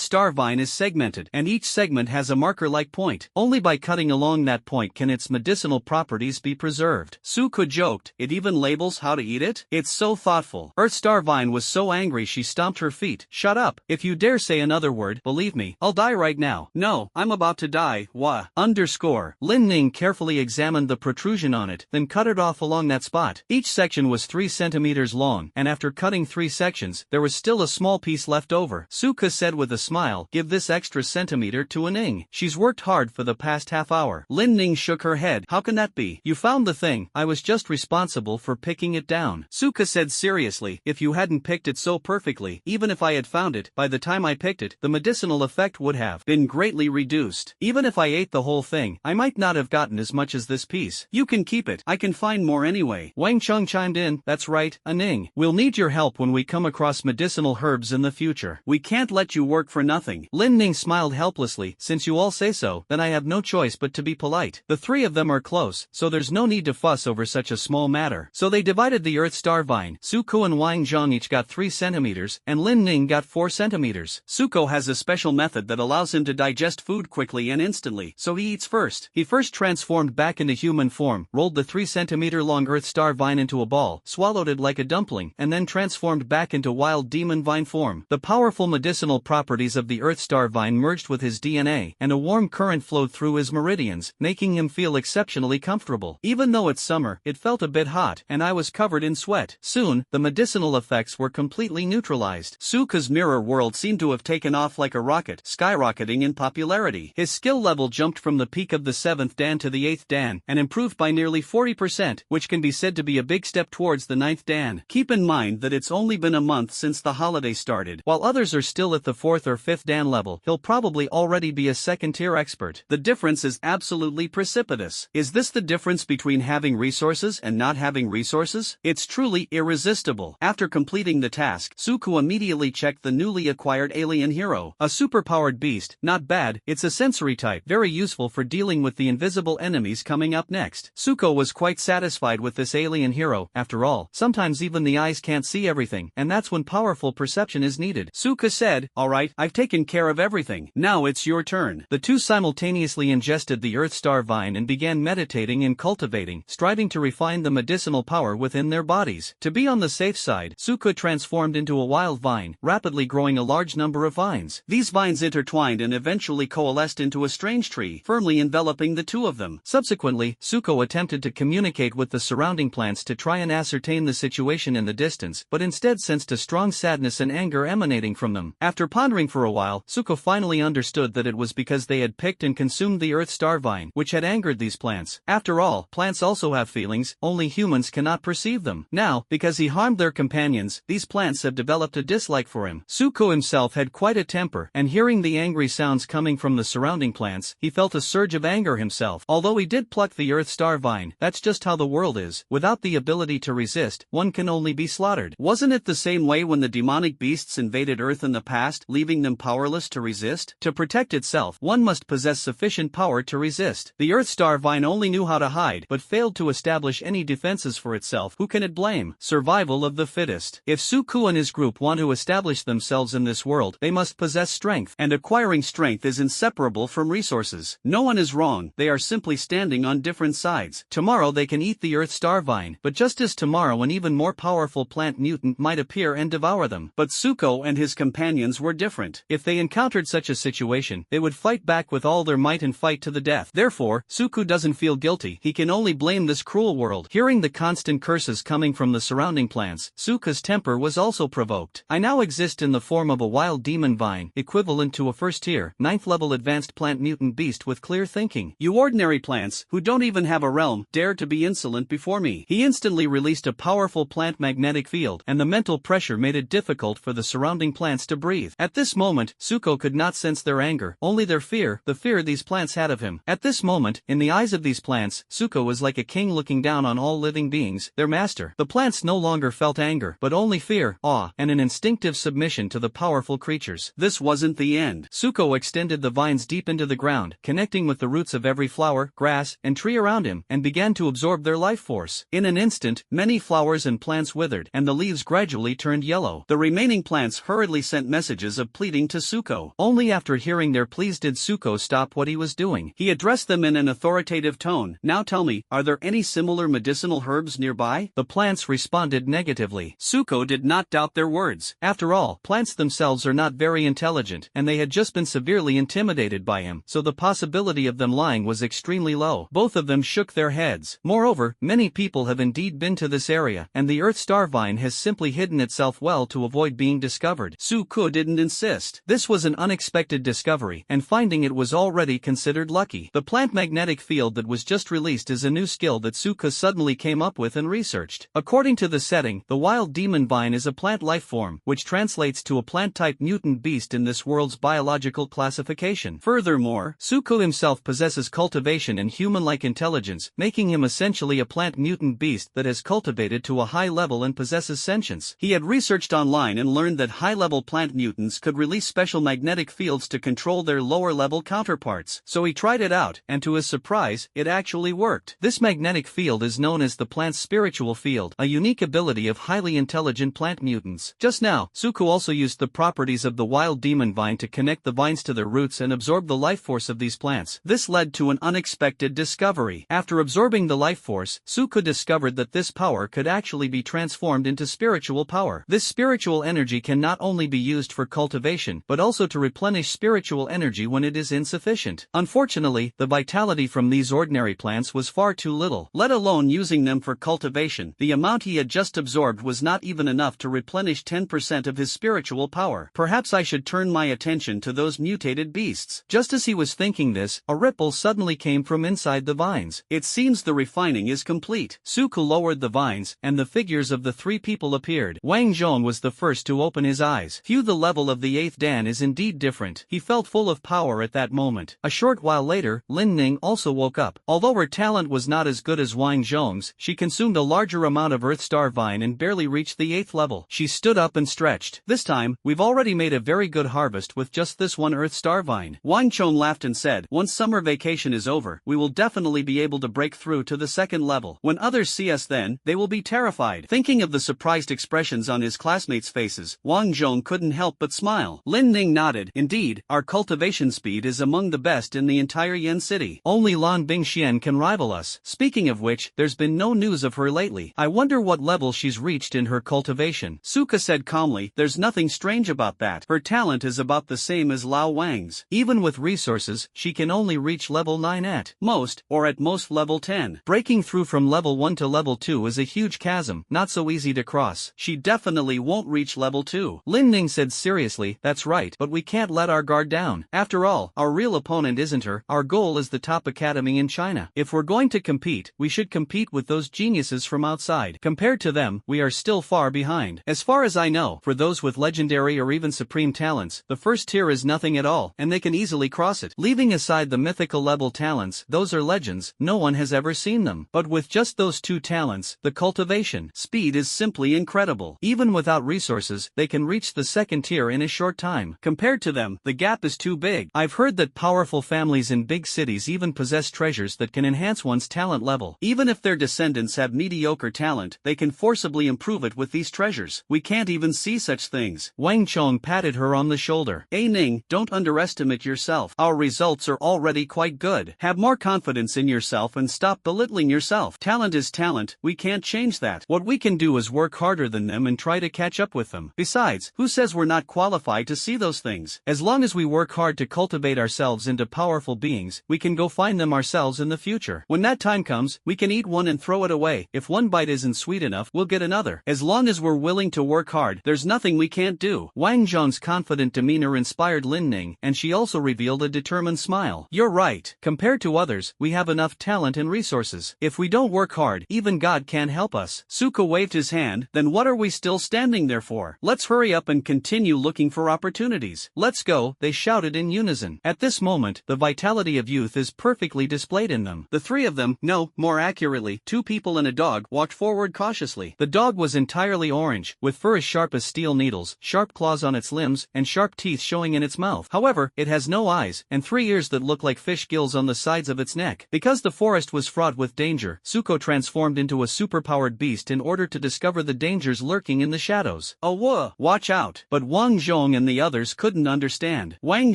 Star Vine is segmented, and each segment has a marker-like point. Only by cutting along that point can its medicinal properties be preserved. Suka joked, it even labels how to eat it? It's so thoughtful. Earth Star Vine was so angry she stomped her feet. Shut up. If you dare say another word, believe me, I'll die right now. No, I'm about to die. Wah. Underscore. Lin Ning carefully examined the protrusion on it, then cut it off along that spot. Each section was 3 centimeters long, and after cutting 3 sections, there was still a small piece left over. Suka said with a smile, give this extra centimeter to Ning. She's worked hard for the past half hour. Lin Ning shook her head. How can that be? You found the thing. I was just responsible for picking it down. Suka said seriously, if you hadn't picked it so perfectly, even if I had found it, by the time I picked it, the medicinal effect would have been greatly reduced. Even if I ate the whole thing, I might not have gotten as much as this piece. You can keep it. I can find more anyway. Wang Chung chimed in, that's right, Ning. We'll need your help when we come across medicinal herbs in the future. We can't let you work for nothing. Lin Ning smiled helplessly, since you all say so, then I have no choice but to be polite. The three of them are close, so there's no need to fuss over such a small matter. So they divided the Earth Star Vine. Suko and Wang Zhong each got 3 centimeters, and Lin Ning got 4 centimeters. Suko has a special method that allows him to digest food quickly and instantly, so he eats first. He first transformed back into human form, rolled the 3 centimeter long Earth Star Vine into a ball, swallowed it like a dumpling, and then transformed back into wild demon vine form. The powerful medicinal properties of the Earth Star Vine merged with his DNA, and a warm current flowed through his meridians, making him feel exceptionally comfortable. Even though it's summer, it felt a bit hot, and I was covered in sweat. Soon, the medicinal effects were completely neutralized. Suka's mirror world seemed to have taken off like a rocket, skyrocketing in popularity. His skill level jumped from the peak of the 7th Dan to the 8th Dan, and improved by nearly 40%, which can be said to be a big step towards the 9th Dan. Keep in mind that it's only been a month since the holiday started. While others are still at the 4th or 5th Dan level, he'll probably already be a 2nd-tier expert. The difference is absolutely precipitous. Is this the difference between having resources and not having resources? It's truly irresistible. After completing the task, Suku immediately checked the newly acquired alien hero. A superpowered beast, not bad, it's a sensory type, very useful for dealing with the invisible enemies coming up next. Suko was quite satisfied with this alien hero. After all, sometimes even the eyes can't see everything, and that's when powerful perception is needed. Suka said, alright, I've taken care of everything. Now it's your turn. The two simultaneously ingested the Earth Star Vine and began meditating and cultivating, striving to refine the medicinal power within their bodies. To be on the safe side, Suka transformed into a wild vine, rapidly growing a large number of vines. These vines intertwined and eventually coalesced into a strange tree, firmly enveloping the two of them. Subsequently, Suko attempted to communicate with the surrounding plants to try and ascertain the situation in the distance, but instead sensed a strong sadness and anger emanating from them. After pondering for a while, Suko finally understood that it was because they had picked and consumed the Earth Star Vine, which had angered these plants. After all, plants also have feelings, only humans cannot perceive them. Now, because he harmed their companions, these plants have developed a dislike for him. Suko himself had quite a temper, and hearing the angry sounds coming from the surrounding plants, he felt a surge of anger himself. Although he did pluck the Earth Star Vine, that's just how the world is. Without the ability to resist, one can only be slaughtered. Wasn't it the same way when the demonic beasts invaded Earth in the past, leaving them powerless to resist? To protect itself, one must possess sufficient power to resist. The Earth Star Vine only knew how to hide, but failed to establish any defenses for itself. Who can it blame? Survival of the fittest. If Suku and his group want to establish themselves in this world, they must possess strength, and acquiring strength is inseparable from resources. No one is wrong, they are simply standing on different sides. Tomorrow they can eat the Earth Star Vine, but just as tomorrow an even more powerful plant mutant might appear and devour them. But Suko and his companions were different. If they encountered such a situation, they would fight back with all their might and fight to the death. Therefore, Suku doesn't feel guilty. He can only blame this cruel world. Hearing the constant curses coming from the surrounding plants, Suka's temper was also provoked. I now exist in the form of a wild demon vine, equivalent to a 1st-tier, 9th level single advanced plant mutant beast with clear thinking. You ordinary plants, who don't even have a realm, dare to be insolent before me. He instantly released a powerful plant magnetic field, and the mental pressure made it difficult for the surrounding plants to breathe. At this moment, Suko could not sense their anger, only their fear, the fear these plants had of him. At this moment, in the eyes of these plants, Suko was like a king looking down on all living beings, their master. The plants no longer felt anger, but only fear, awe, and an instinctive submission to the powerful creatures. This wasn't the end. Suko extended the vines deep into the ground, connecting with the roots of every flower, grass, and tree around him, and began to absorb their life force. In an instant, many flowers and plants withered, and the leaves gradually turned yellow. The remaining plants hurriedly sent messages of pleading to Suko. Only after hearing their pleas did Suko stop what he was doing. He addressed them in an authoritative tone. Now tell me, are there any similar medicinal herbs nearby? The plants responded negatively. Suko did not doubt their words. After all, plants themselves are not very intelligent, and they had just been severely intimidated by him, so the possibility of them lying was extremely low. Both of them shook their heads. Moreover, many people have indeed been to this area, and the Earth Star Vine has simply hidden itself well to avoid being discovered. Suko didn't insist. This was an unexpected discovery, and finding it was already considered lucky. The plant magnetic field that was just released is a new skill that Suko suddenly came up with and researched. According to the setting, the wild demon vine is a plant life form, which translates to a plant-type mutant beast in this world's biological classification. Furthermore, Suko himself possesses cultivation and human-like intelligence, making him essentially a plant mutant beast that has cultivated to a high level and possesses sentience. He had researched online and learned that high-level plant mutants could release special magnetic fields to control their lower-level counterparts. So he tried it out, and to his surprise, it actually worked. This magnetic field is known as the plant's spiritual field, a unique ability of highly intelligent plant mutants. Just now, Suko also used the properties of the wild demon vine to connect the vines to their roots and absorb the life force of these plants. This led to an unexpected discovery. After absorbing the life force, Suko discovered that this power could actually be transformed into spiritual power. This spiritual energy can not only be used for cultivation, but also to replenish spiritual energy when it is insufficient. Unfortunately, the vitality from these ordinary plants was far too little. Let alone using them for cultivation, the amount he had just absorbed was not even enough to replenish 10% of his spiritual power. Perhaps I should turn my attention to those mutated beasts. Just as he was thinking this, a ripple suddenly came from inside the vines. It seems the refining is complete. Suko lowered the vines, and the figures of the three people appeared. Wang Zhong was the first to open his eyes. Phew, the level of the 8th Dan is indeed different. He felt full of power at that moment. A short while later, Lin Ning also woke up. Although her talent was not as good as Wang Zhong's, she consumed a larger amount of Earth Star Vine and barely reached the 8th level. She stood up and stretched. This time, we've already made a very good harvest with just this one Earth Star Vine. Wang Chong laughed and said, once summer vacation is over, we will definitely be able to break through to the 2nd level. When others see us then, they will be terrified. Thinking of the surprised expressions on his classmates' faces, Wang Zhong couldn't help but smile. Lin Ning nodded. Indeed, our cultivation speed is among the best in the entire Yen city. Only Lan Bingxian can rival us. Speaking of which, there's been no news of her lately. I wonder what level she's reached in her cultivation. Suka said calmly, there's nothing strange about that. Her talent is about the same as Lao Wang's. Even with resources, she can only reach level 9 at most, or at most level 10. Breaking through from level 1 to level 2 is a huge chasm, not so easy to cross. She definitely won't reach level 2. Lin Ning said seriously, that's right, but we can't let our guard down. After all, our real opponent isn't her, our goal is the top academy in China. If we're going to compete, we should compete with those geniuses from outside. Compared to them, we are still far behind. As far as I know, for those with legendary or even supreme talents, the first tier is nothing at all, and they can easily cross it. Leaving aside the mythical level talents, those are legends, no one has ever seen them. But with just those two talents, the cultivation speed is simply incredible. Even without resources, they can reach the 2nd tier in a short time. Compared to them, the gap is too big. I've heard that powerful families in big cities even possess treasures that can enhance one's talent level. Even if their descendants have mediocre talent, they can forcibly improve it with these treasures. We can't even see such things. Wang Chong patted her on the shoulder. Ning, don't underestimate yourself. Our results are already quite good. Have more confidence in yourself and stop belittling yourself. Talent is talent, we can't change that. What we can do is work harder than them and try to catch up with them. Besides, who says we're not qualified to see those things? As long as we work hard to cultivate ourselves into powerful beings, we can go find them ourselves in the future. When that time comes, we can eat one and throw it away. If one bite isn't sweet enough, we'll get another. As long as we're willing to work hard, there's nothing we can't do. Wang Zhong's confident demeanor inspired Lin Ning, and she she also revealed a determined smile. You're right. Compared to others, we have enough talent and resources. If we don't work hard, even God can't help us. Suko waved his hand. Then what are we still standing there for? Let's hurry up and continue looking for opportunities. Let's go, they shouted in unison. At this moment, the vitality of youth is perfectly displayed in them. The three of them, no, more accurately, two people and a dog, walked forward cautiously. The dog was entirely orange, with fur as sharp as steel needles, sharp claws on its limbs, and sharp teeth showing in its mouth. However, it has no eyes, and 3 ears that look like fish gills on the sides of its neck. Because the forest was fraught with danger, Suko transformed into a superpowered beast in order to discover the dangers lurking in the shadows. Oh whoa, watch out! But Wang Zhong and the others couldn't understand. Wang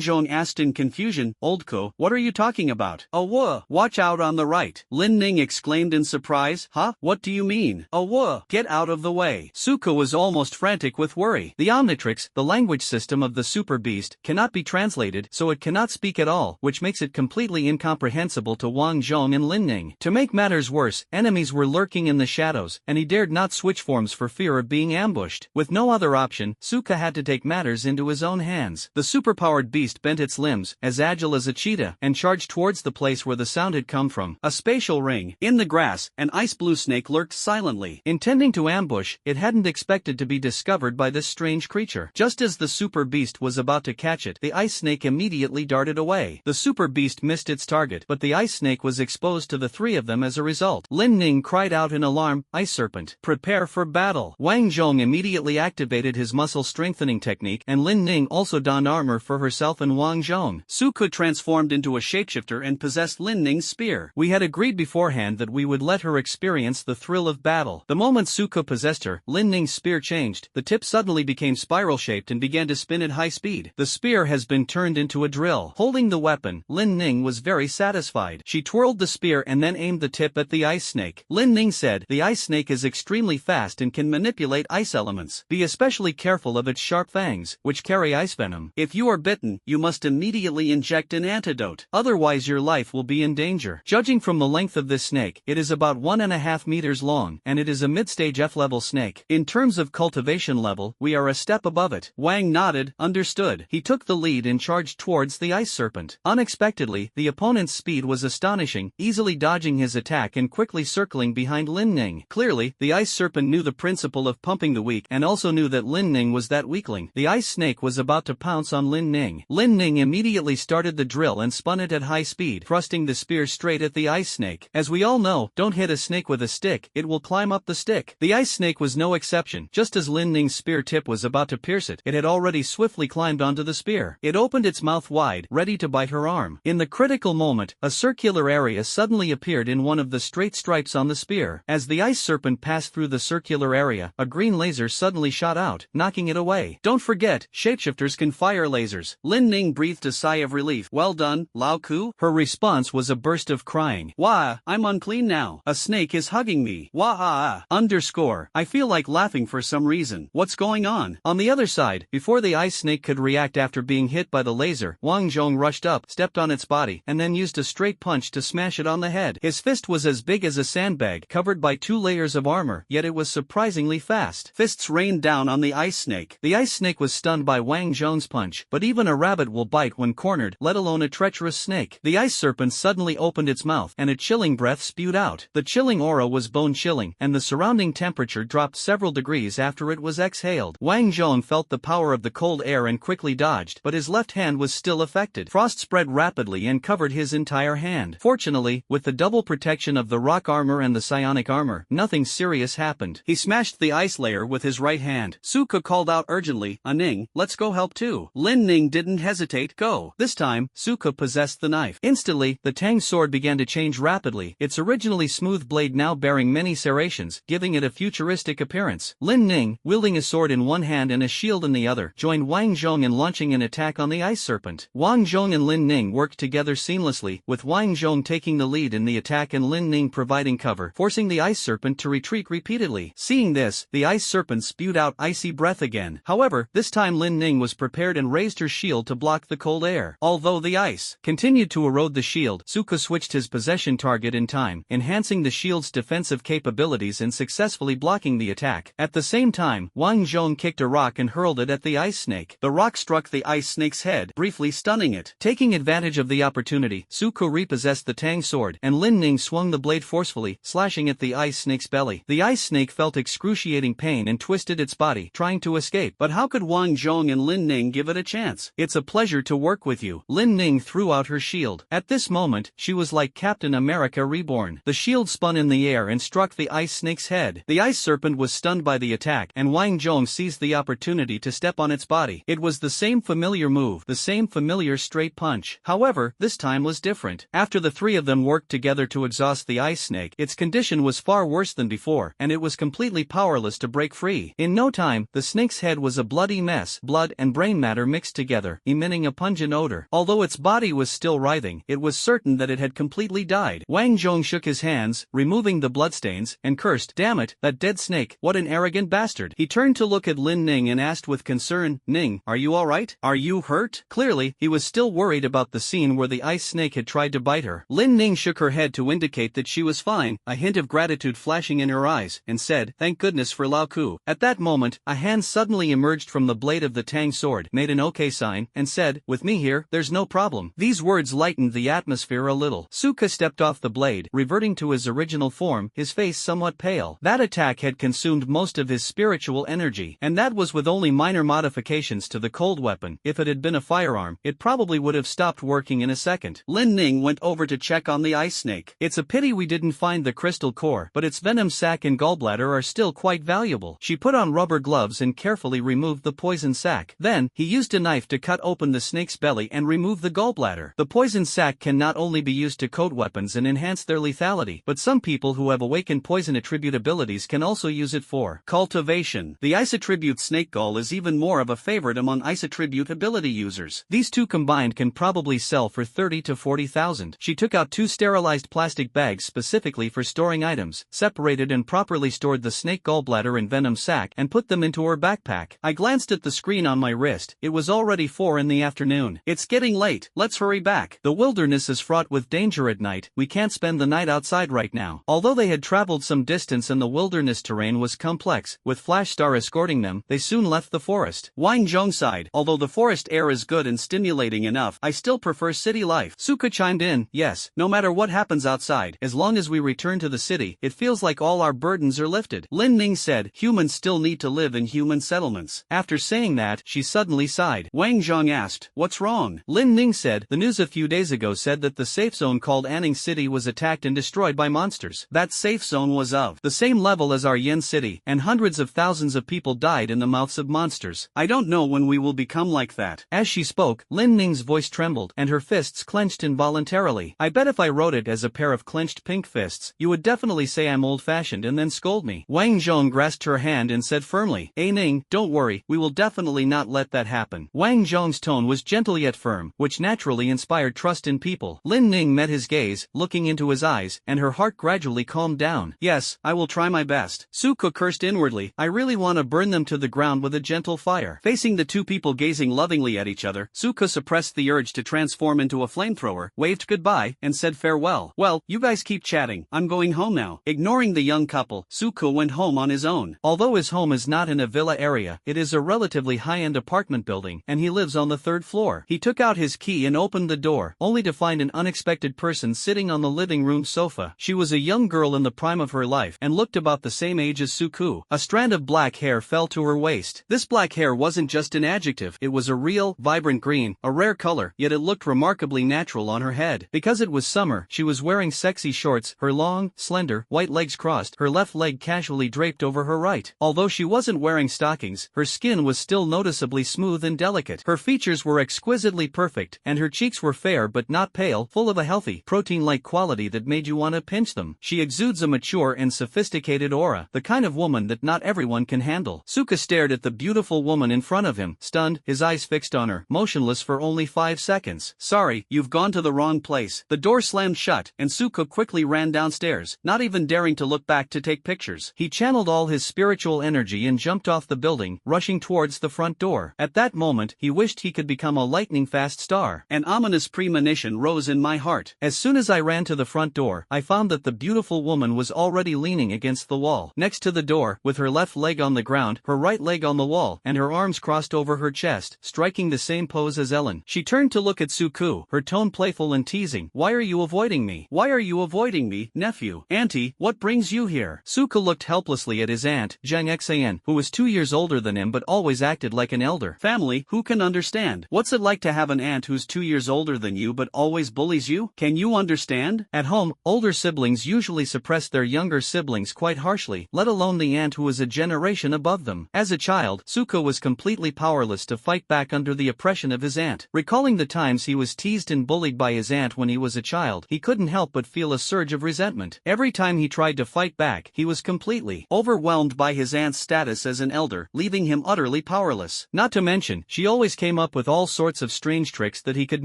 Zhong asked in confusion, Old Ko, what are you talking about? Oh whoa, watch out on the right. Lin Ning exclaimed in surprise. Huh? What do you mean? Oh whoa, get out of the way. Suko was almost frantic with worry. The Omnitrix, the language system of the super beast, cannot be translated, so it cannot speak at all, which makes it completely incomprehensible to Wang Zhong and Lin Ning. To make matters worse, enemies were lurking in the shadows, and he dared not switch forms for fear of being ambushed. With no other option, Suka had to take matters into his own hands. The superpowered beast bent its limbs, as agile as a cheetah, and charged towards the place where the sound had come from. A spatial ring. In the grass, an ice-blue snake lurked silently. Intending to ambush, it hadn't expected to be discovered by this strange creature. Just as the super beast was about to catch it, the ice snake immediately darted away. The super beast missed its target, but the ice snake was exposed to the three of them as a result. Lin Ning cried out in alarm, Ice Serpent, prepare for battle. Wang Zhong immediately activated his muscle strengthening technique, and Lin Ning also donned armor for herself and Wang Zhong. Suko transformed into a shapeshifter and possessed Lin Ning's spear. We had agreed beforehand that we would let her experience the thrill of battle. The moment Suko possessed her, Lin Ning's spear changed. The tip suddenly became spiral-shaped and began to spin at high speed. The spear has been turned into a drill. Holding the weapon, Lin Ning was very satisfied. She twirled the spear and then aimed the tip at the ice snake. Lin Ning said, the ice snake is extremely fast and can manipulate ice elements. Be especially careful of its sharp fangs, which carry ice venom. If you are bitten, you must immediately inject an antidote. Otherwise your life will be in danger. Judging from the length of this snake, it is about 1.5 meters long, and it is a mid-stage F-level snake. In terms of cultivation level, we are a step above it. Wang nodded, understood. He took the lead and charged towards the ice serpent. Unexpectedly, the opponent's speed was astonishing, easily dodging his attack and quickly circling behind Lin Ning. Clearly, the ice serpent knew the principle of pumping the weak and also knew that Lin Ning was that weakling. The ice snake was about to pounce on Lin Ning. Lin Ning immediately started the drill and spun it at high speed, thrusting the spear straight at the ice snake. As we all know, don't hit a snake with a stick, it will climb up the stick. The ice snake was no exception. Just as Lin Ning's spear tip was about to pierce it, it had already swiftly climbed onto the spear. It opened its mouth wide, ready to bite her arm. In the critical moment, a circular area suddenly appeared in one of the straight stripes on the spear. As the ice serpent passed through the circular area, a green laser suddenly shot out, knocking it away. Don't forget, shapeshifters can fire lasers. Lin Ning breathed a sigh of relief. Well done, Lao Ku. Her response was a burst of crying. Wah, I'm unclean now. A snake is hugging me. Wah underscore. I feel like laughing for some reason. What's going on? On the other side, before the ice snake could react after being hit by the laser, Wang Zhong rushed up, stepped on its body, and then used a straight punch to smash it on the head. His fist was as big as a sandbag, covered by 2 layers of armor, yet it was surprisingly fast. Fists rained down on the ice snake. The ice snake was stunned by Wang Zhong's punch, but even a rabbit will bite when cornered, let alone a treacherous snake. The ice serpent suddenly opened its mouth, and a chilling breath spewed out. The chilling aura was bone-chilling, and the surrounding temperature dropped several degrees after it was exhaled. Wang Zhong felt the power of the cold air and quickly dodged, but his left hand was still affected. Frost spread rapidly and covered his entire hand. Fortunately, with the double protection of the rock armor and the psionic armor, nothing serious happened. He smashed the ice layer with his right hand. Suka called out urgently, Ning, let's go help too. Lin Ning didn't hesitate. Go. This time, Suka possessed the knife. Instantly, the Tang sword began to change rapidly, its originally smooth blade now bearing many serrations, giving it a futuristic appearance. Lin Ning, wielding a sword in one hand and a shield in the other, joined Wang Zhong in launching an attack on the ice serpent. Wang Zhong and Lin Ning worked together seamlessly, with Wang Zhong taking the lead in the attack and Lin Ning providing cover, forcing the ice serpent to retreat repeatedly. Seeing this, the ice serpent spewed out icy breath again. However, this time Lin Ning was prepared and raised her shield to block the cold air. Although the ice continued to erode the shield, Suka switched his possession target in time, enhancing the shield's defensive capabilities and successfully blocking the attack. At the same time, Wang Zhong kicked a rock and hurled it at the ice snake. The rock struck the ice snake's head, head, briefly stunning it. Taking advantage of the opportunity, Suko repossessed the Tang sword, and Lin Ning swung the blade forcefully, slashing at the ice snake's belly. The ice snake felt excruciating pain and twisted its body, trying to escape. But how could Wang Zhong and Lin Ning give it a chance? It's a pleasure to work with you. Lin Ning threw out her shield. At this moment, she was like Captain America reborn. The shield spun in the air and struck the ice snake's head. The ice serpent was stunned by the attack, and Wang Zhong seized the opportunity to step on its body. It was the same familiar move, the same familiar straight punch. However, this time was different. After the three of them worked together to exhaust the ice snake, its condition was far worse than before, and it was completely powerless to break free. In no time, the snake's head was a bloody mess, blood and brain matter mixed together, emitting a pungent odor. Although its body was still writhing, it was certain that it had completely died. Wang Zhong shook his hands, removing the bloodstains, and cursed, "Damn it, that dead snake, what an arrogant bastard." He turned to look at Lin Ning and asked with concern, "Ning, are you alright? Are you hurt?" Clearly, he was still worried about the scene where the ice snake had tried to bite her. Lin Ning shook her head to indicate that she was fine, a hint of gratitude flashing in her eyes, and said, "Thank goodness for Lao Ku." At that moment, a hand suddenly emerged from the blade of the Tang sword, made an OK sign, and said, "With me here, there's no problem." These words lightened the atmosphere a little. Suka stepped off the blade, reverting to his original form, his face somewhat pale. That attack had consumed most of his spiritual energy, and that was with only minor modifications to the cold weapon. If it had been a firearm, it probably would have stopped working in a second. Lin Ning went over to check on the ice snake. "It's a pity we didn't find the crystal core, but its venom sac and gallbladder are still quite valuable." She put on rubber gloves and carefully removed the poison sac. Then, he used a knife to cut open the snake's belly and remove the gallbladder. The poison sac can not only be used to coat weapons and enhance their lethality, but some people who have awakened poison attribute abilities can also use it for cultivation. The ice attribute snake gall is even more of a favorite among ice attribute ability users. These two combined can probably sell for 30 to 40,000. She took out 2 sterilized plastic bags specifically for storing items, separated and properly stored the snake gallbladder and venom sac, and put them into her backpack. I glanced at the screen on my wrist. It was already 4 in the afternoon. "It's getting late, let's hurry back. The wilderness is fraught with danger at night, we can't spend the night outside right now." Although they had traveled some distance and the wilderness terrain was complex, with Flash Star escorting them, they soon left the forest. Wang Zhong sighed, "Although the forest air is good and stimulating enough, I still prefer city life." Suka chimed in, "Yes, no matter what happens outside, as long as we return to the city, it feels like all our burdens are lifted." Lin Ning said, "Humans still need to live in human settlements." After saying that, she suddenly sighed. Wang Zhong asked, "What's wrong?" Lin Ning said, "The news a few days ago said that the safe zone called Anning City was attacked and destroyed by monsters. That safe zone was of the same level as our Yen City, and hundreds of thousands of people died in the mouths of monsters. I don't know when we will become like that." As she spoke, Lin Ning's voice trembled, and her fists clenched involuntarily. "I bet if I wrote it as a pair of clenched pink fists, you would definitely say I'm old-fashioned and then scold me." Wang Zhong grasped her hand and said firmly, Ning, don't worry, we will definitely not let that happen." Wang Zhong's tone was gentle yet firm, which naturally inspired trust in people. Lin Ning met his gaze, looking into his eyes, and her heart gradually calmed down. "Yes, I will try my best." Suko cursed inwardly, "I really want to burn them to the ground with a gentle fire." Facing the two people gazing lovingly at each other, Suko suppressed the urge to transform into a flamethrower, waved goodbye, and said farewell. "Well, you guys keep chatting, I'm going home now." Ignoring the young couple, Suko went home on his own. Although his home is not in a villa area, it is a relatively high-end apartment building, and he lives on the 3rd floor. He took out his key and opened the door, only to find an unexpected person sitting on the living room sofa. She was a young girl in the prime of her life and looked about the same age as Suku. A strand of black hair fell to her waist. This black hair wasn't just an adjective, it was a real, vibrant green, a rare color, yet it looked remarkably natural on her head. Because it was summer, she was wearing sexy shorts, her long, slender, white legs crossed, her left leg casually draped over her right. Although she wasn't wearing stockings, her skin was still noticeably smooth and delicate. Her features were exquisitely perfect, and her cheeks were fair but not pale, full of a healthy, protein-like quality that made you want to pinch them. She exudes a mature and sophisticated aura, the kind of woman that not everyone can handle. Suka stared at the beautiful woman in front of him, stunned, his eyes fixed on her, motionless for only 5 seconds. "Sorry, you've gone to the wrong place." The door slammed shut, and Suka quickly ran downstairs, not even daring to look back to take pictures. He channeled all his spiritual energy and jumped off the building, rushing towards the front door. At that moment, he wished he could become a lightning-fast star. An ominous premonition rose in my heart. As soon as I ran to the front door, I found that the beautiful woman was already leaning against the wall, next to the door, with her left leg on the ground, her right leg on the wall, and her arms crossed over her chest, striking the same same pose as Ellen. She turned to look at Suku, her tone playful and teasing. Why are you avoiding me? Why are you avoiding me, nephew? Auntie, what brings you here? Suku looked helplessly at his aunt, Zhang Xian, who was 2 years older than him but always acted like an elder. Family, who can understand? What's it like to have an aunt who's 2 years older than you but always bullies you? Can you understand? At home, older siblings usually suppress their younger siblings quite harshly, let alone the aunt who is a generation above them. As a child, Suko was completely powerless to fight back under the oppression of his aunt. Recalling the times he was teased and bullied by his aunt when he was a child, he couldn't help but feel a surge of resentment. Every time he tried to fight back, he was completely overwhelmed by his aunt's status as an elder, leaving him utterly powerless. Not to mention, she always came up with all sorts of strange tricks that he could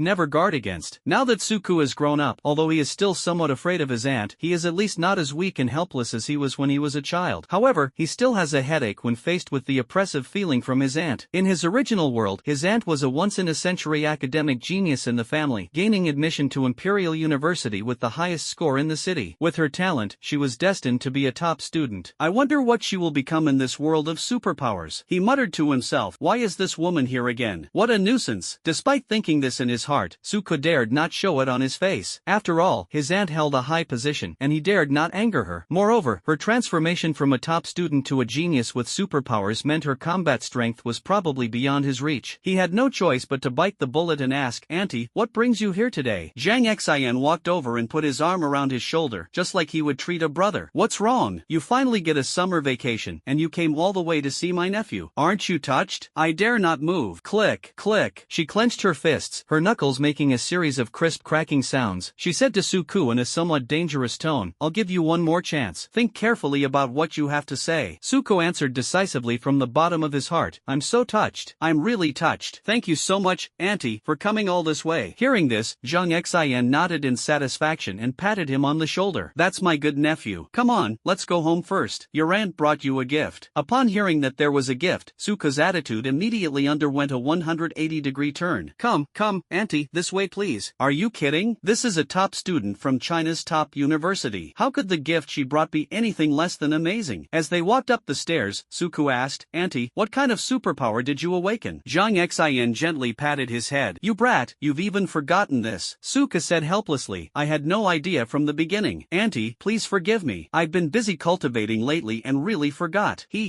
never guard against. Now that Suku has grown up, although he is still somewhat afraid of his aunt, he is at least not as weak and helpless as he was when he was a child. However, he still has a headache when faced with the oppressive feeling from his aunt. In his original world, his aunt was a once-in-a-century academic genius in the family, gaining admission to Imperial University with the highest score in the city. With her talent, she was destined to be a top student. I wonder what she will become in this world of superpowers. He muttered to himself, why is this woman here again? What a nuisance. Despite thinking this in his heart, Suko dared not show it on his face. After all, his aunt held a high position, and he dared not anger her. Moreover, her transformation from a top student to a genius with superpowers meant her combat strength was probably beyond his reach. He had no choice but to bite the bullet and ask, Auntie, what brings you here today? Zhang Xian walked over and put his arm around his shoulder, just like he would treat a brother. What's wrong? You finally get a summer vacation, and you came all the way to see my nephew. Aren't you touched? I dare not move. Click, click. She clenched her fists, her knuckles making a series of crisp cracking sounds. She said to Suku in a somewhat dangerous tone, I'll give you one more chance. Think carefully about what you have to say. Suko answered decisively from the bottom of his heart, I'm so touched. I'm really touched. Thank you so much, Auntie, for coming all this way. Hearing this, Zhang Xian nodded in satisfaction and patted him on the shoulder. That's my good nephew. Come on, let's go home first. Your aunt brought you a gift. Upon hearing that there was a gift, Suko's attitude immediately underwent a 180-degree turn. Come, Auntie, this way please. Are you kidding? This is a top student from China's top university. How could the gift she brought be anything less than amazing? As they walked up the stairs, Suku asked, Auntie, what kind of superpower did you awaken? Zhang Xian gently patted his head. You brat, you've even forgotten this. Suka said helplessly, I had no idea from the beginning. Auntie, please forgive me. I've been busy cultivating lately and really forgot. He.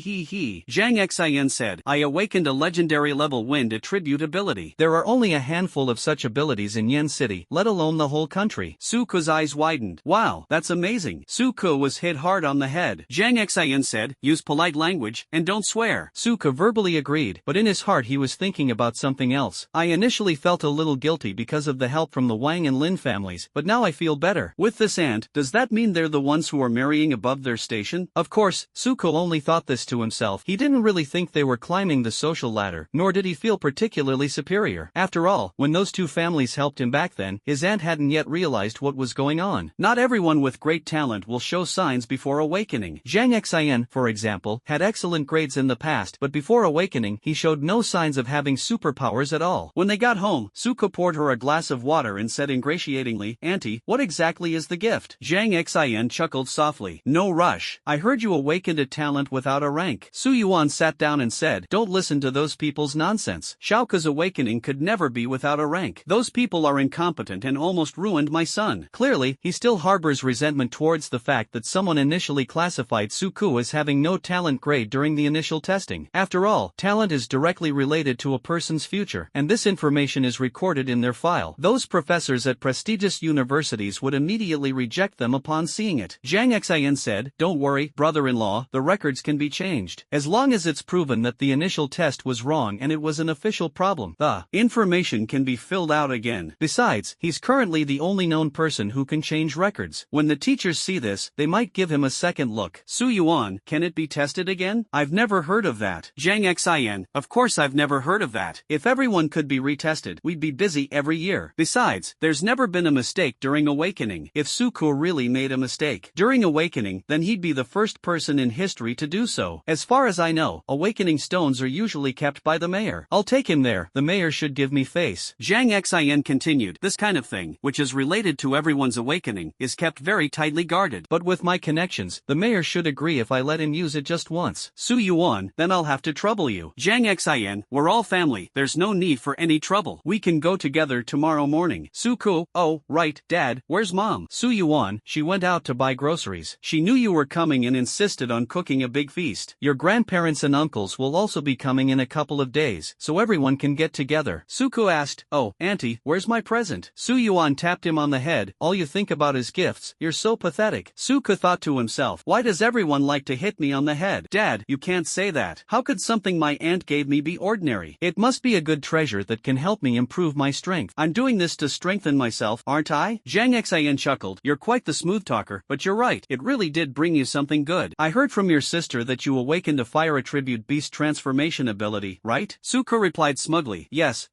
Zhang Xian said, I awakened a legendary level wind attribute ability. There are only a handful of such abilities in Yen City, let alone the whole country. Suku's eyes widened. Wow, that's amazing. Suku was hit hard on the head. Zhang Xian said, use polite language, and don't swear. Suka verbally agreed, but in his heart he was thinking about something else. I initially felt a little guilty because of the help from the Wang and Lin families, but now I feel better. With this aunt, does that mean they're the ones who are marrying above their station? Of course, Suko only thought this to himself. He didn't really think they were climbing the social ladder, nor did he feel particularly superior. After all, when those two families helped him back then, his aunt hadn't yet realized what was going on. Not everyone with great talent will show signs before awakening. Zhang Xian, for example, had excellent grades in the past, but before awakening, he showed no signs of having superpowers at all. When they got home, Suko poured her a glass of water and said ingratiatingly, Auntie, what exactly is the gift? Zhang Xian chuckled softly. No rush. I heard you awakened a talent without a rank. Su Yuan sat down and said, don't listen to those people's nonsense. Xiaoke's awakening could never be without a rank. Those people are incompetent and almost ruined my son. Clearly, he still harbors resentment towards the fact that someone initially classified Suku as having no talent grade during the initial testing. After all, talent is directly related to a person's future, and this information is recorded in their file. Those professors at prestigious universities would immediately reject them upon seeing it. Zhang Xian said, don't worry, brother-in-law, the records can be changed. As long as it's proven that the initial test was wrong and it was an official problem, the information can be filled out again. Besides, he's currently the only known person who can change records. When the teachers see this, they might give him a second look. Su Yuan, can it be tested again? I've never heard of that. Zhang Xian, of course I've never heard of that. If everyone could be retested, we'd be busy every year. Besides, there's never been a mistake during awakening. If Suku really made a mistake during awakening, then he'd be the first person in history to do so. As far as I know, awakening stones are usually kept by the mayor. I'll take him there. The mayor should give me face. Zhang Xian continued, this kind of thing, which is related to everyone's awakening, is kept very tightly guarded. But with my connections, the mayor should agree if I let him use it just once. Su Yuan, then I'll have to trouble you. Zhang Xian, we're all family, there's there's no need for any trouble. We can go together tomorrow morning. Suko, oh, right, Dad, where's Mom? Su Yuan, she went out to buy groceries. She knew you were coming and insisted on cooking a big feast. Your grandparents and uncles will also be coming in a couple of days, so everyone can get together. Suko asked, oh, Auntie, where's my present? Su Yuan tapped him on the head. All you think about is gifts, you're so pathetic. Suko thought to himself, why does everyone like to hit me on the head? Dad, you can't say that. How could something my aunt gave me be ordinary? It must be a good treasure that can help me improve my strength. I'm doing this to strengthen myself, aren't I? Zhang Xian chuckled. You're quite the smooth talker, but you're right, it really did bring you something good. I heard from your sister that you awakened a fire attribute beast transformation ability, right? Suko replied smugly. Yes,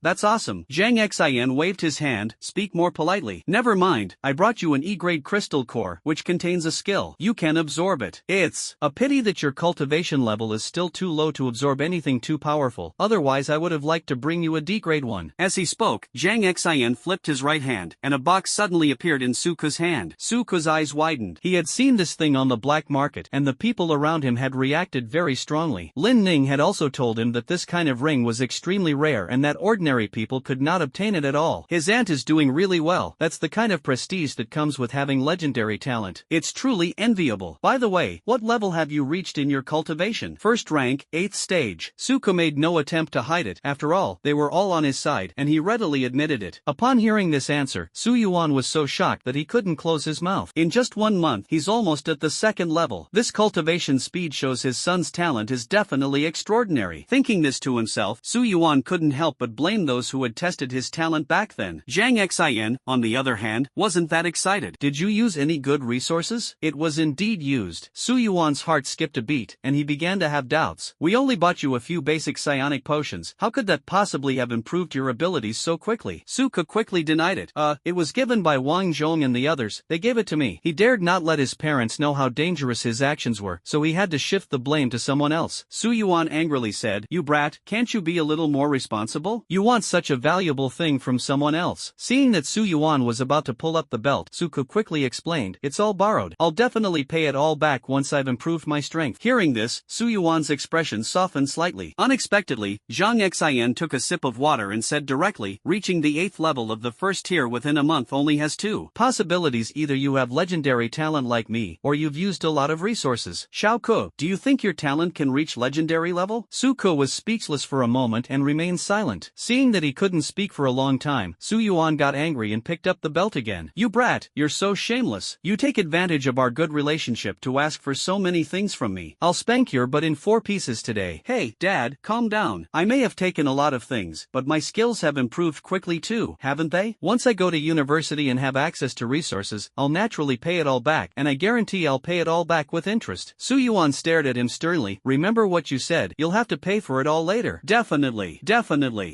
that's awesome. Zhang Xian waved his hand. Speak more politely. Never mind, I brought you an E-grade crystal core, which contains a skill. You can absorb it. It's a pity that your cultivation level is still too low to absorb anything too powerful, otherwise I would have liked to bring you a D-grade one. As he spoke, Zhang Xian flipped his right hand, and a box suddenly appeared in Suko's hand. Suko's eyes widened. He had seen this thing on the black market, and the people around him had reacted very strongly. Lin Ning had also told him that this kind of ring was extremely rare and that ordinary people could not obtain it at all. His aunt is doing really well. That's the kind of prestige that comes with having legendary talent. It's truly enviable. By the way, what level have you reached in your cultivation? First rank, 8th stage. Suko made no attempt to hide it. After all, they were all on his side, and he readily admitted it. Upon hearing this answer, Su Yuan was so shocked that he couldn't close his mouth. In just 1 month, he's almost at the 2nd level. This cultivation speed shows his son's talent is definitely extraordinary. Thinking this to himself, Su Yuan couldn't help but blame those who had tested his talent back then. Zhang Xian, on the other hand, wasn't that excited. Did you use any good resources? It was indeed used. Su Yuan's heart skipped a beat, and he began to have doubts. We only bought you a few basic psionic potions. How could that possibly have improved your abilities so quickly? Suko quickly denied it. It was given by Wang Zhong and the others. They gave it to me. He dared not let his parents know how dangerous his actions were, so he had to shift the blame to someone else. Su Yuan angrily said, you brat, can't you be a little more responsible? You want such a valuable thing from someone else. Seeing that Su Yuan was about to pull up the belt, Suko quickly explained, it's all borrowed. I'll definitely pay it all back once I've improved my strength. Hearing this, Su Yuan's expression softened slightly. Unexpectedly, Zhang Xian took a sip of water and said directly, reaching the 8th level of the first tier within a month only has 2 possibilities. Either you have legendary talent like me, or you've used a lot of resources. Xiaoko, do you think your talent can reach legendary level? Suko was speechless for a moment and remained silent. Seeing that he couldn't speak for a long time, Su Yuan got angry and picked up the belt again. You brat, you're so shameless. You take advantage of our good relationship to ask for so many things from me. I'll spank your butt in 4 pieces today. Hey, Dad, calm down. I may have taken a lot of things, but my skills have improved quickly too, haven't they? Once I go to university and have access to resources, I'll naturally pay it all back, and I guarantee I'll pay it all back with interest. Su Yuan stared at him sternly. Remember what you said, you'll have to pay for it all later. Definitely.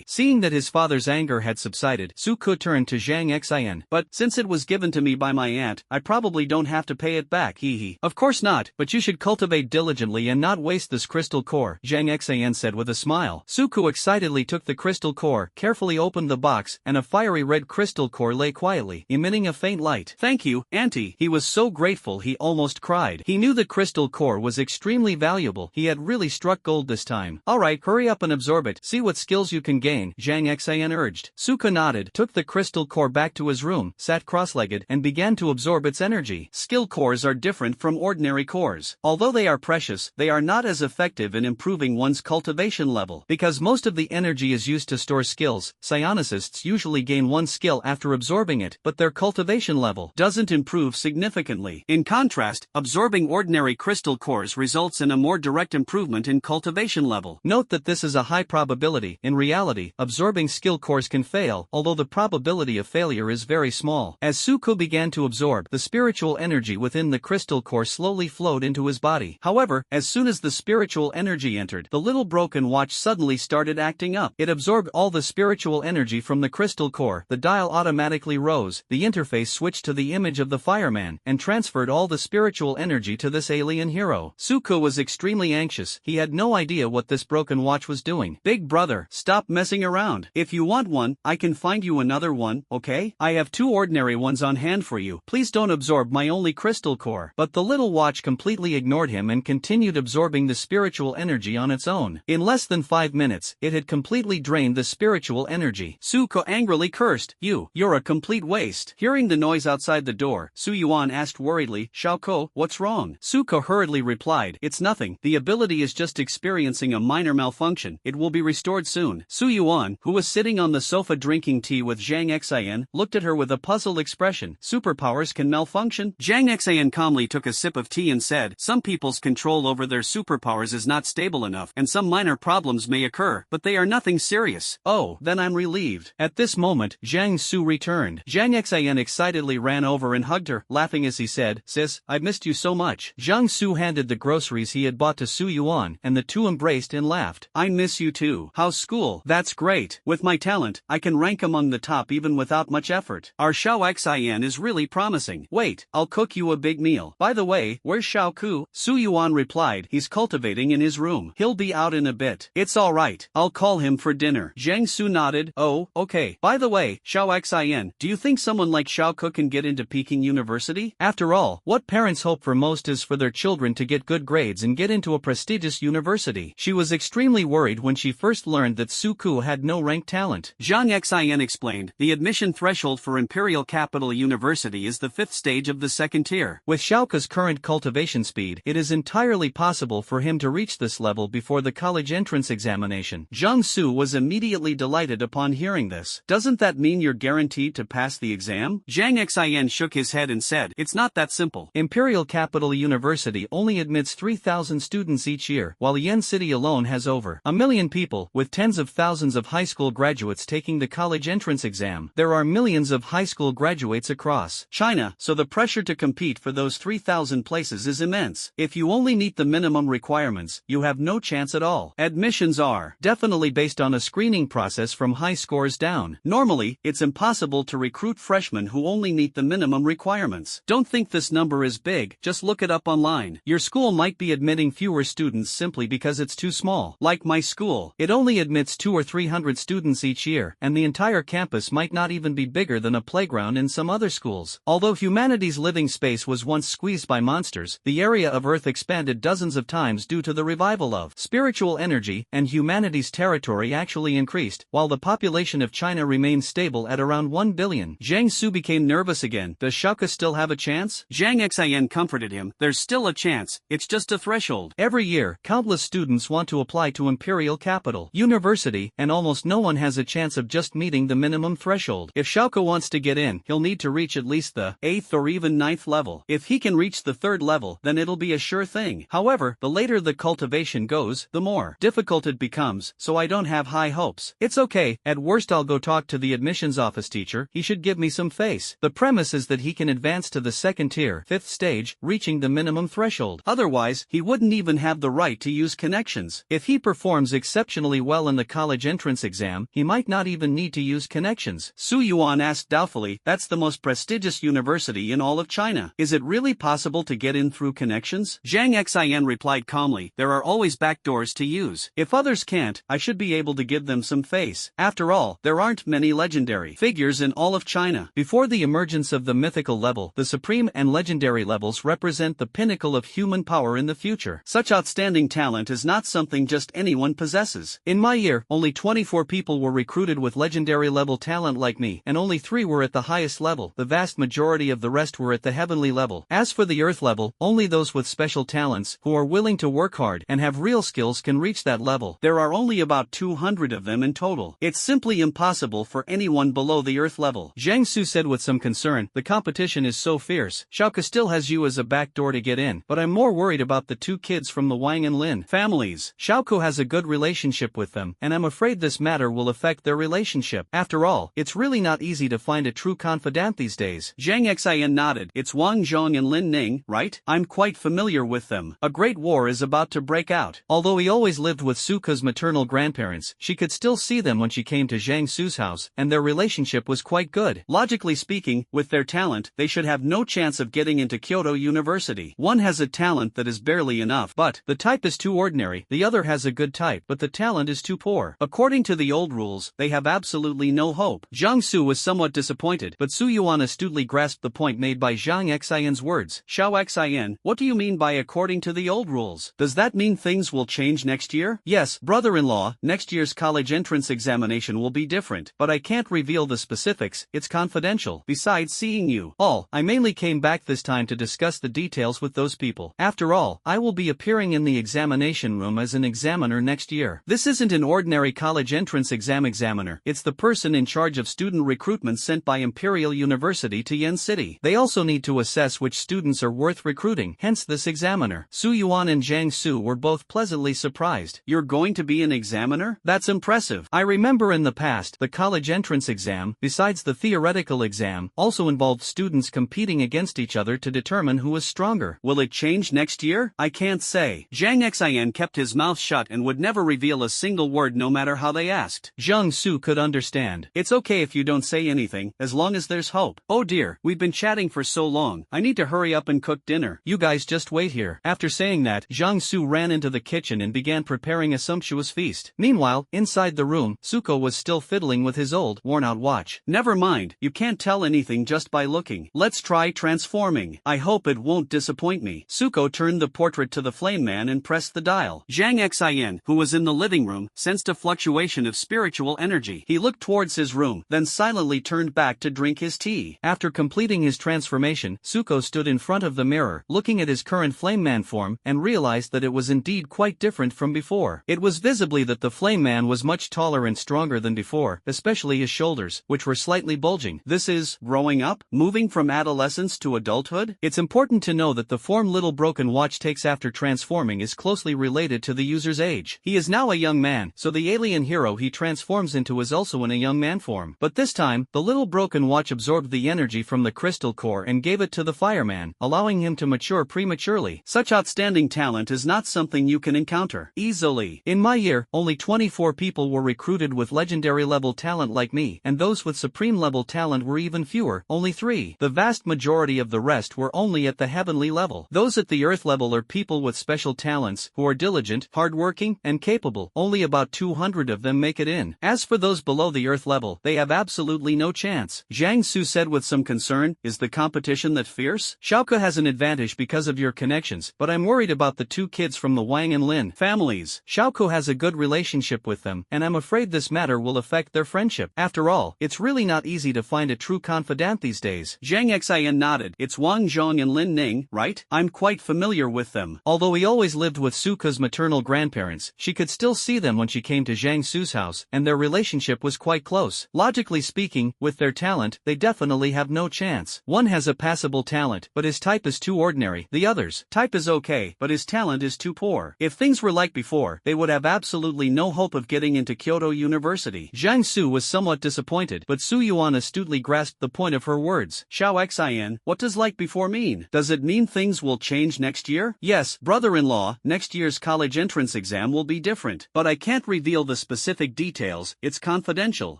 Seeing that his father's anger had subsided, Suko turned to Zhang Xian. But, since it was given to me by my aunt, I probably don't have to pay it back, hee. Of course not, but you should cultivate diligently and not waste this crystal core, Zhang Xian said with a smile. Suko excitedly took the crystal core, carefully opened the box, and a fiery red crystal core lay quietly, emitting a faint light. Thank you, Auntie. He was so grateful he almost cried. He knew the crystal core was extremely valuable. He had really struck gold this time. Alright, hurry up and absorb it. See what skills you can gain, Zhang Xian urged. Suko nodded, took the crystal core back to his room, sat cross-legged, and began to absorb its energy. Skill cores are different from ordinary cores. Although they are precious, they are not as effective in improving one's cultivation level. Because most of the energy is used to store skills, psionicists usually gain 1 skill after absorbing it, but their cultivation level doesn't improve significantly. In contrast, absorbing ordinary crystal cores results in a more direct improvement in cultivation level. Note that this is a high probability. In reality, absorbing skill cores can fail, although the probability of failure is very small. As Suko began to absorb, the spiritual energy within the crystal core slowly flowed into his body. However, as soon as the spiritual energy entered, the little broken watch suddenly started acting up. It absorbed all the spiritual energy from the crystal core. The dial automatically rose, the interface switched to the image of the fireman, and transferred all the spiritual energy to this alien hero. Suko was extremely anxious. He had no idea what this broken watch was doing. Big brother, stop messing around. If you want one, I can find you another one, okay? I have 2 ordinary ones on hand for you. Please don't absorb my only crystal core. But the little watch completely ignored him and continued absorbing the spiritual energy on its own. In less than 5 minutes, it it had completely drained the spiritual energy. Suko angrily cursed, You're a complete waste. Hearing the noise outside the door, Su Yuan asked worriedly, Xiaoko, what's wrong? Suko hurriedly replied, it's nothing, the ability is just experiencing a minor malfunction, it will be restored soon. Su Yuan, who was sitting on the sofa drinking tea with Zhang Xian, looked at her with a puzzled expression. Superpowers can malfunction? Zhang Xian calmly took a sip of tea and said, some people's control over their superpowers is not stable enough, and some minor problems may occur, but they are nothing serious. Oh, then I'm relieved. At this moment, Zhang Su returned. Zhang Xian excitedly ran over and hugged her, laughing as he said, sis, I've missed you so much. Zhang Su handed the groceries he had bought to Su Yuan, and the two embraced and laughed. I miss you too. How's school? That's great. With my talent, I can rank among the top even without much effort. Our Xiao Xian is really promising. Wait, I'll cook you a big meal. By the way, where's Xiao Ku? Su Yuan replied, he's cultivating in his room. He'll be out in a bit. It's alright. I'll call him for dinner. Zhang Su nodded. Oh, okay. By the way, Xiao Xian, do you think someone like Xiao Ku can get into Peking University? After all, what parents hope for most is for their children to get good grades and get into a prestigious university. She was extremely worried when she first learned that Su Ku had no ranked talent. Zhang Xian explained, the admission threshold for Imperial Capital University is the 5th stage of the 2nd tier. With Xiao Ku's current cultivation speed, it is entirely possible for him to reach this level before the college entrance examination. Zhang Su was immediately delighted upon hearing this. Doesn't that mean you're guaranteed to pass the exam? Zhang Xian shook his head and said, it's not that simple. Imperial Capital University only admits 3,000 students each year, while Yen City alone has over 1 million people, with tens of thousands of high school graduates taking the college entrance exam. There are millions of high school graduates across China, so the pressure to compete for those 3,000 places is immense. If you only meet the minimum requirements, you have no chance at all. Admissions are definitely based on a screening process from high scores down. Normally, it's impossible to recruit freshmen who only meet the minimum requirements. Don't think this number is big, just look it up online. Your school might be admitting fewer students simply because it's too small. Like my school, it only admits 200 or 300 students each year, and the entire campus might not even be bigger than a playground in some other schools. Although humanity's living space was once squeezed by monsters, the area of Earth expanded dozens of times due to the revival of spiritual energy, and humanity's territory actually increased, while the population of China remained stable at around 1 billion. Zhang Su became nervous again. Does Xiaoke still have a chance? Zhang Xian comforted him. There's still a chance, it's just a threshold. Every year, countless students want to apply to Imperial Capital University, and almost no one has a chance of just meeting the minimum threshold. If Xiaoke wants to get in, he'll need to reach at least the 8th or even 9th level. If he can reach the 3rd level, then it'll be a sure thing. However, the later the cultivation goes, the more difficult it becomes, so I don't have high hopes. It's okay, at worst I'll go talk to the admissions office teacher, he should give me some face. The premise is that he can advance to the 2nd tier, 5th stage, reaching the minimum threshold. Otherwise, he wouldn't even have the right to use connections. If he performs exceptionally well in the college entrance exam, he might not even need to use connections. Su Yuan asked doubtfully, that's the most prestigious university in all of China. Is it really possible to get in through connections? Zhang Xian replied calmly, there are always backdoors to use. If others can't, I should be able to give them some face. After all, there aren't many legendary figures in all of China. Before the emergence of the mythical level, the supreme and legendary levels represent the pinnacle of human power in the future. Such outstanding talent is not something just anyone possesses. In my year, only 24 people were recruited with legendary level talent like me, and only 3 were at the highest level. The vast majority of the rest were at the heavenly level. As for the earth level, only those with special talents, who are willing to work hard and have real skills can reach that level. There are only about 200 of them in total. It's simply impossible for anyone below the earth level. Zhang Su said with some concern, the competition is so fierce. Xiaoke still has you as a backdoor to get in, but I'm more worried about the 2 kids from the Wang and Lin families. Xiaoke has a good relationship with them, and I'm afraid this matter will affect their relationship. After all, it's really not easy to find a true confidant these days. Zhang Xian nodded. It's Wang Zhong and Lin Ning, right? I'm quite familiar with them. A great war is about to break out. Although he always lived with Suka's maternal grandparents, she could still see them when she came to Zhang Su's house, and their relationship was quite good. Logically speaking, with their talent, they should have no chance of getting into Kyoto University. One has a talent that is barely enough, but the type is too ordinary. The other has a good type, but the talent is too poor. According to the old rules, they have absolutely no hope. Zhang Su was somewhat disappointed, but Su Yuan astutely grasped the point made by Zhang Xian's words. Xiao Xian, what do you mean by according to the old rules? Does that mean things will change next year? Yes, brother-in-law, Brother-in-law, next year's college entrance examination will be different, but I can't reveal the specifics, it's confidential. Besides seeing you all, I mainly came back this time to discuss the details with those people. After all, I will be appearing in the examination room as an examiner next year. This isn't an ordinary college entrance examiner, it's the person in charge of student recruitment sent by Imperial University to Yen City. They also need to assess which students are worth recruiting, hence this examiner. Su Yuan and Jiang Su were both pleasantly surprised. You're going to be an examiner? That's impressive. I remember in the past, the college entrance exam, besides the theoretical exam, also involved students competing against each other to determine who was stronger. Will it change next year? I can't say. Zhang Xian kept his mouth shut and would never reveal a single word no matter how they asked. Jiang Su could understand. It's okay if you don't say anything, as long as there's hope. Oh dear, we've been chatting for so long, I need to hurry up and cook dinner. You guys just wait here. After saying that, Jiang Su ran into the kitchen and began preparing a sumptuous feast. Meanwhile, inside the room, Suko was still fiddling with his old, worn-out watch. Never mind, you can't tell anything just by looking. Let's try transforming. I hope it won't disappoint me. Suko turned the portrait to the flame man and pressed the dial. Zhang Xian, who was in the living room, sensed a fluctuation of spiritual energy. He looked towards his room, then silently turned back to drink his tea. After completing his transformation, Suko stood in front of the mirror, looking at his current flame man form, and realized that it was indeed quite different from before. It was visibly that the flame man was much taller and stronger than before, especially his shoulders, which were slightly bulging. This is growing up, moving from adolescence to adulthood? It's important to know that the form Little Broken Watch takes after transforming is closely related to the user's age. He is now a young man, so the alien hero he transforms into is also in a young man form. But this time, the Little Broken Watch absorbed the energy from the crystal core and gave it to the fireman, allowing him to mature prematurely. Such outstanding talent is not something you can encounter easily. In my year, only 24 people were recruited with legendary level talent like me, and those with supreme level talent were even fewer, only 3. The vast majority of the rest were only at the heavenly level. Those at the earth level are people with special talents, who are diligent, hardworking, and capable. Only about 200 of them make it in. As for those below the earth level, they have absolutely no chance. Jiang Su said with some concern, is the competition that fierce? Xiaoke has an advantage because of your connections, but I'm worried about the 2 kids from the Wang and Lin families. Xiaoke has a good relationship with them, and I'm afraid this matter will affect their friendship. After all, it's really not easy to find a true confidant these days. Zhang Xian nodded. It's Wang Zhong and Lin Ning, right? I'm quite familiar with them. Although he always lived with Suko's maternal grandparents, she could still see them when she came to Jiang Su's house, and their relationship was quite close. Logically speaking, with their talent, they definitely have no chance. One has a passable talent, but his type is too ordinary. The other's type is okay, but his talent is too poor. If things were like before, they would have absolutely no hope of getting into Kyoto University. Jiang Su was somewhat disappointed, but Su Yuan astutely grasped the point of her words. Xiao Xian, what does like before mean? Does it mean things will change next year? Yes, brother-in-law, next year's college entrance exam will be different, but I can't reveal the specific details, it's confidential.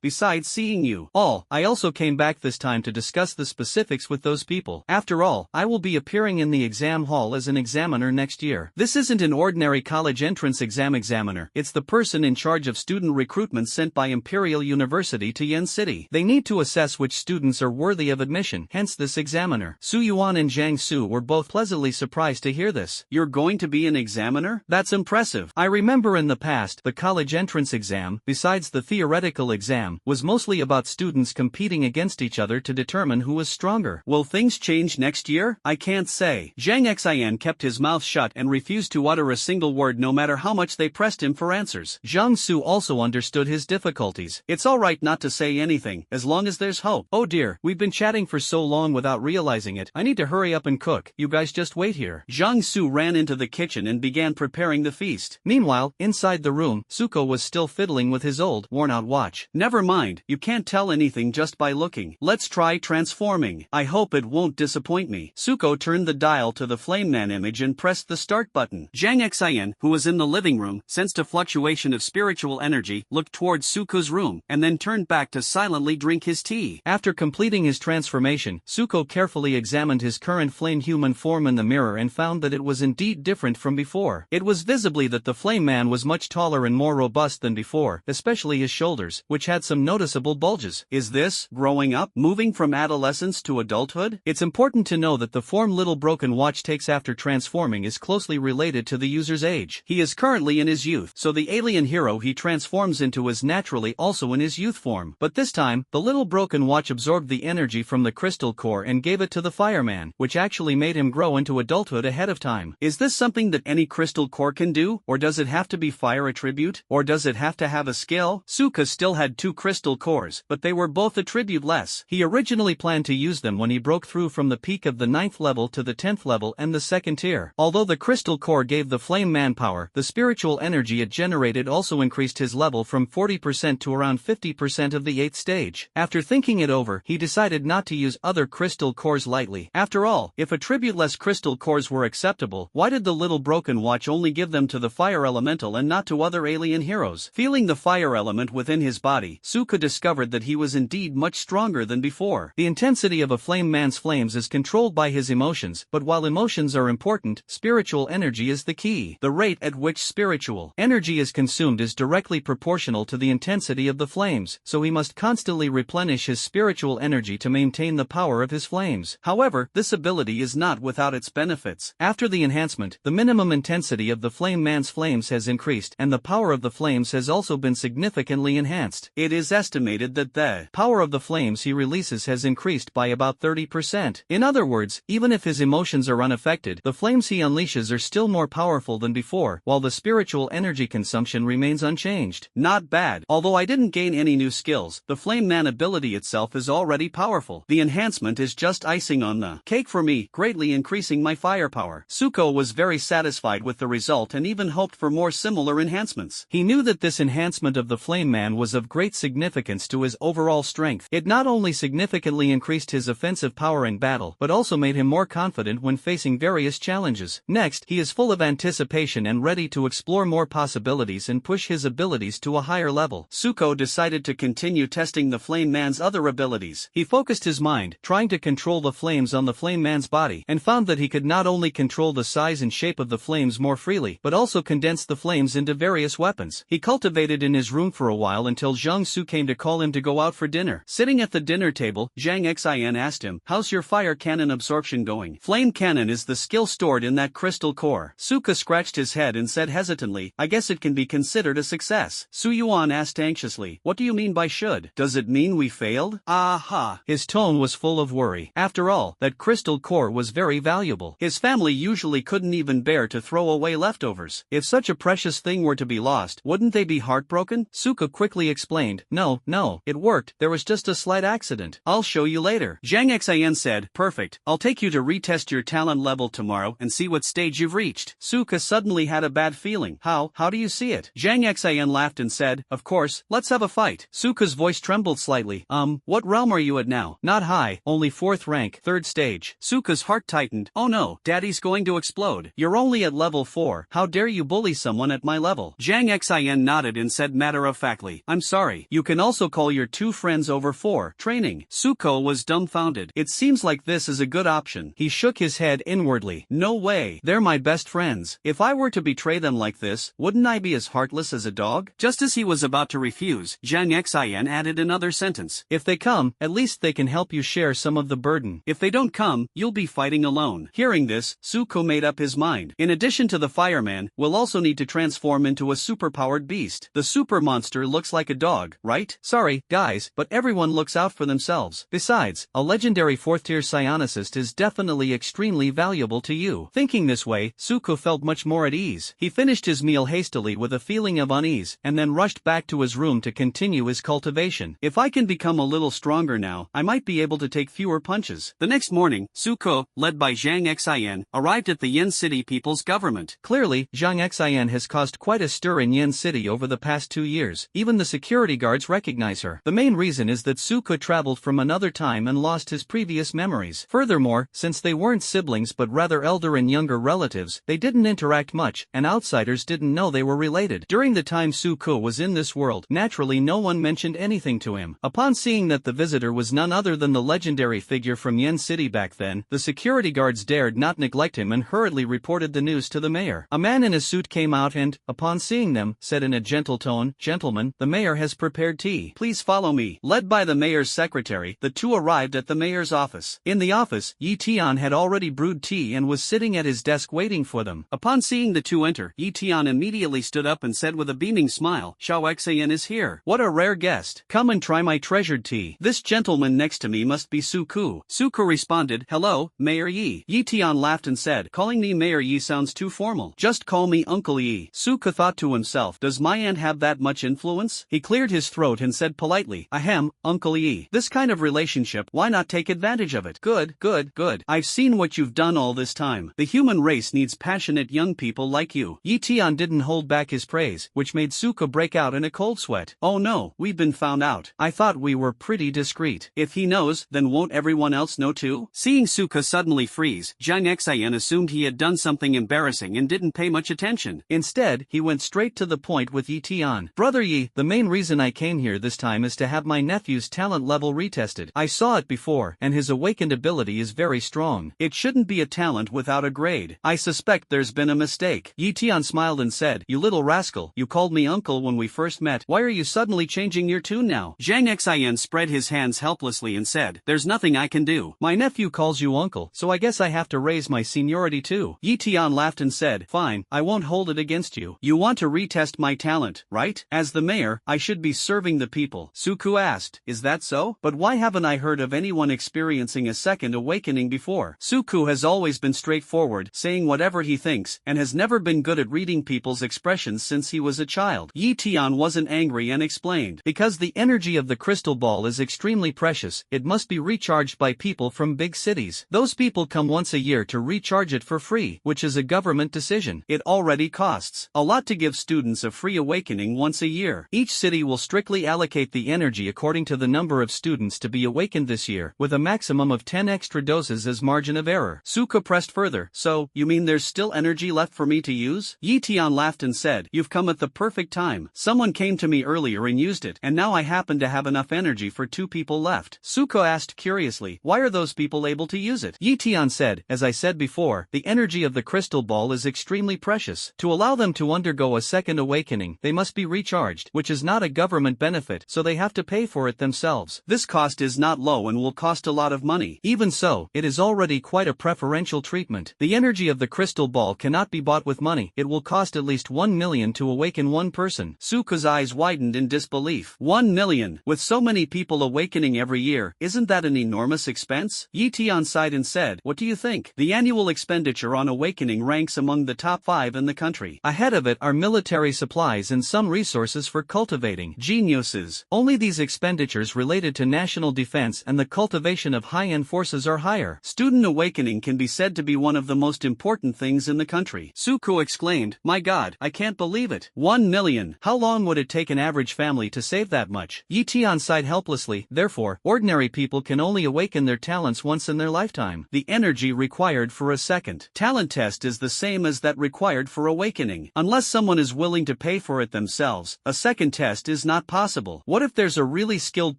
Besides seeing you all, I also came back this time to discuss the specifics with those people. After all, I will be appearing in the exam hall as an examiner next year. This isn't an ordinary college entrance examiner, it's the person in charge of student recruitment sent by Imperial University to Yen City. They need to assess which students are worthy of admission, hence this examiner. Su Yuan and Jiang Su were both pleasantly surprised to hear this. You're going to be an examiner? That's impressive. I remember in the past, the college entrance exam, besides the theoretical exam, was mostly about students competing against each other to determine who was stronger. Will things change next year? I can't say. Zhang Xian kept his mouth shut and refused to utter a single word no matter how much they pressed him for answers. Jiang Su also understood his difficulties. It's alright not to say anything, as long as there's hope. Oh dear, we've been chatting for so long without realizing it, I need to hurry up and cook. You guys just wait here. Jiang Su ran into the kitchen and began preparing the feast. Meanwhile, inside the room, Suko was still fiddling with his old, worn-out watch. Never mind, you can't tell anything just by looking. Let's try transforming. I hope it won't disappoint me. Suko turned the dial to the flame man image and pressed the start button. Zhang Xian, who was in the living room, sensed a fluctuation of spiritual energy, looked towards Suko's room, and then turned back to silently drink his tea. After completing his transformation, Suko carefully examined his current flame human form in the mirror and found that it was indeed different from before. It was visibly that the flame man was much taller and more robust than before, especially his shoulders, which had some noticeable bulges. Is this growing up, moving from adolescence to adulthood? It's important to know that the form Little Broken Watch takes after transforming is closely related to the user's age. He is currently in his youth, so the alien hero he transforms into is naturally also in his youth form. But this time, the little broken watch absorbed the energy from the crystal core and gave it to the fireman, which actually made him grow into adulthood ahead of time. Is this something that any crystal core can do, or does it have to be fire attribute, or does it have to have a skill? Suka still had 2 crystal cores, but they were both attribute-less. He originally planned to use them when he broke through from the peak of the 9th level to the 10th level and the 2nd tier. Although the crystal core gave the flame man power, the spiritual energy it generated also increased his level from 40% to around 50% of the 8th stage. After thinking it over, he decided not to use other crystal cores lightly. After all, if attribute-less crystal cores were acceptable, why did the little broken watch only give them to the fire elemental and not to other alien heroes? Feeling the fire element within his body, Suka discovered that he was indeed much stronger than before. The intensity of a flame man's flames is controlled by his emotions, but while emotions are important, spiritual energy is the key. The rate at which spiritual energy is consumed is directly proportional to the intensity of the flames, so he must constantly replenish his spiritual energy to maintain the power of his flames. However, this ability is not without its benefits. After the enhancement, the minimum intensity of the flame man's flames has increased, and the power of the flames has also been significantly enhanced. It is estimated that the power of the flames he releases has increased by about 30%. In other words, even if his emotions are unaffected, the flames he unleashes are still more powerful than before, while the spiritual energy consumption remains unchanged. Not bad. Although I didn't gain any new skills, the flame man ability itself is already powerful. The enhancement is just icing on the cake for me, greatly increasing my firepower. Suko was very satisfied with the result and even hoped for more similar enhancements. He knew that this enhancement of the flame man was of great significance to his overall strength. It not only significantly increased his offensive power in battle, but also made him more confident when facing various challenges. Next, he is full of anticipation and ready to explore more possibilities and push his abilities to a higher level. Suko decided to continue testing the flame man's other abilities. He focused his mind, trying to control the flames on the flame man's body, and found that he could not only control the size and shape of the flames more freely, but also condense the flames into various weapons. He cultivated in his room for a while until Zhang Su came to call him to go out for dinner. Sitting at the dinner table, Zhang Xian asked him, "How's your fire cannon absorption going?" "Flame cannon is the skill stored in that crystal core." Suka scratched his head and said hesitantly, "I guess it can be considered a success." Su Yuan asked anxiously, "What do you mean by should? Does it mean we failed?" Aha! His tone was full of worry. After all, that crystal core was very valuable. His family usually couldn't even bear to throw away leftovers. If such a precious thing were to be lost, wouldn't they be heartbroken? Suka quickly explained, No, it worked, there was just a slight accident. I'll show you later. Zhang Xian said, "Perfect, I'll take you to retest your talent level tomorrow and see what stage you've reached." Suka suddenly had a bad feeling. How do you see it?" Zhang Xian laughed and said, "Of course, let's have a fight." Suka's voice trembled slightly. What realm are you at now?" "Not high, only 4th rank, 3rd stage." Suka's heart tightened. "Oh no, Daddy's going to explode. You're only at level 4, how dare you bully someone at my level?" Zhang Xian nodded and said matter-of-factly, "I'm sorry, you can also call your 2 friends over for training." Suko was dumbfounded. It seems like this is a good option. He shook his head inwardly. No way, they're my best friends. If I were to betray them like this, wouldn't I be as heartless as a dog? Just as he was about to refuse, Zhang Xian added another sentence. "If they come, at least they can help you share some of the burden. If they don't come, you'll be fighting alone." Hearing this, Suko made up his mind. In addition to the fireman, we'll also need to transform into a superpowered beast. The super monster looks like a dog, right? Sorry, guys, but everyone looks out for themselves. Besides, a legendary 4th-tier psionicist is definitely extremely valuable to you. Thinking this way, Suko felt much more at ease. He finished his meal hastily with a feeling of unease, and then rushed back to his room to continue his cultivation. If I can become a little stronger now, I might be able to take fewer punches. The next morning, Suko, led by Zhang Xian, arrived at the Yin City People's Government. Clearly, Zhang Xian has caused quite a stir in Yin City over the past 2 years. Even the security guards recognize her. The main reason is that Suko traveled from another time and lost his previous memories. Furthermore, since they weren't siblings but rather elder and younger relatives, they didn't interact much, and outsiders didn't know they were related. During the time Suko was in this world, naturally no one mentioned anything to him. Upon seeing that the visitor was none other than the legendary figure from Yen City back then, the security guards dared not neglect him and hurriedly reported the news to the mayor. A man in a suit came out and, upon seeing them, said in a gentle tone, "Gentlemen, the mayor has prepared tea. Please follow me." Led by the mayor's secretary, the two arrived at the mayor's office. In the office, Yi Tian had already brewed tea and was sitting at his desk waiting for them. Upon seeing the two enter, Yi Tian immediately stood up and said with a beaming smile, Xiao Xian is here. What a rare guest. Come and try my treasured tea. This gentleman next to me must be Su Ku. Su Ku responded, hello, Mayor Yi. Yi Tian laughed and said, calling me Mayor Yi sounds too formal. Just call me Uncle Yi. Su Ku thought to himself, does my aunt have that much influence? He cleared his throat and said politely, ahem, Uncle Yi. This kind of relationship, why not take advantage of it? Good, good, good. I've seen what you've done all this time. The human race needs passionate young people like you. Yi Tian didn't hold back his praise, which made Su Ku break out in a cold sweat. Oh no, we've been found out. I thought we were pretty discreet. If he knows, then won't everyone else know too? Seeing Su Ku suddenly freeze, Zhang Xian assumed he had done something embarrassing and didn't pay much attention. Instead, he went straight to the point with Yi Tian. Brother Yi, the main reason I came here this time is to have my nephew's talent level retested. I saw it before, and his awakened ability is very strong. It shouldn't be a talent without a grade. I suspect there's been a mistake. Yi Tian smiled and said, you little rascal, you called me uncle when we first met. Why are you suddenly changing your tune now? Zhang Xian spread his hands helplessly and said, there's nothing I can do. My nephew calls you uncle, so I guess I have to raise my seniority too. Yi Tian laughed and said, fine, I won't hold it against you. You want to retest my talent, right? As the mayor, I should be serving the people. Su Ku asked, is that so? But why haven't I heard of anyone experiencing a second awakening before? Su Ku has always been straightforward, saying whatever he thinks, and has never been good at reading people's expressions since he was a child. Yi Tian wasn't angry and explained, because the energy of the crystal ball is extremely precious, it must be recharged by people from big cities. Those people come once a year to recharge it for free, which is a government decision. It already costs a lot to give students a free awakening once a year. Each city will strictly allocate the energy according to the number of students to be awakened this year, with a maximum of 10 extra doses as margin of error. Su Ku pressed further, so, you mean there's still energy left for me to use? Yi Tian laughed and said, you've come at the perfect time. Someone came to me earlier and used it, and now I happen to have enough energy for 2 people left. Su Ku asked curiously, why are those people able to use it? Yi Tian said, as I said before, the energy of the crystal ball is extremely precious. To allow them to undergo a second awakening, they must be recharged, which is not a government benefit, so they have to pay for it themselves. This cost is not low and will cost a lot of money. Even so, it is already quite a preferential treatment. The energy of the crystal ball cannot be bought with money. It will cost at least 1 million to awaken one person. Su Ku's eyes widened in disbelief. 1 million? With so many people awakening every year, isn't that an enormous expense? Yi Tian sighed and said, what do you think? The annual expenditure on awakening ranks among the top 5 in the country. Ahead of it are military supplies and some resources for cultivating geniuses. Only these expenditures related to national defense and the cultivation of high-end forces are higher. Student awakening can be said to be one of the most important things in the country. Su Ku exclaimed, my god, I can't believe it. 1 million. How long would it take an average family to save that much? Yi Tian sighed helplessly, therefore, ordinary people can only awaken their talents once in their lifetime. The energy required for a second talent test is the same as that required for awakening. Unless someone is willing to pay for it themselves, a second test is not possible. What if there's a really skilled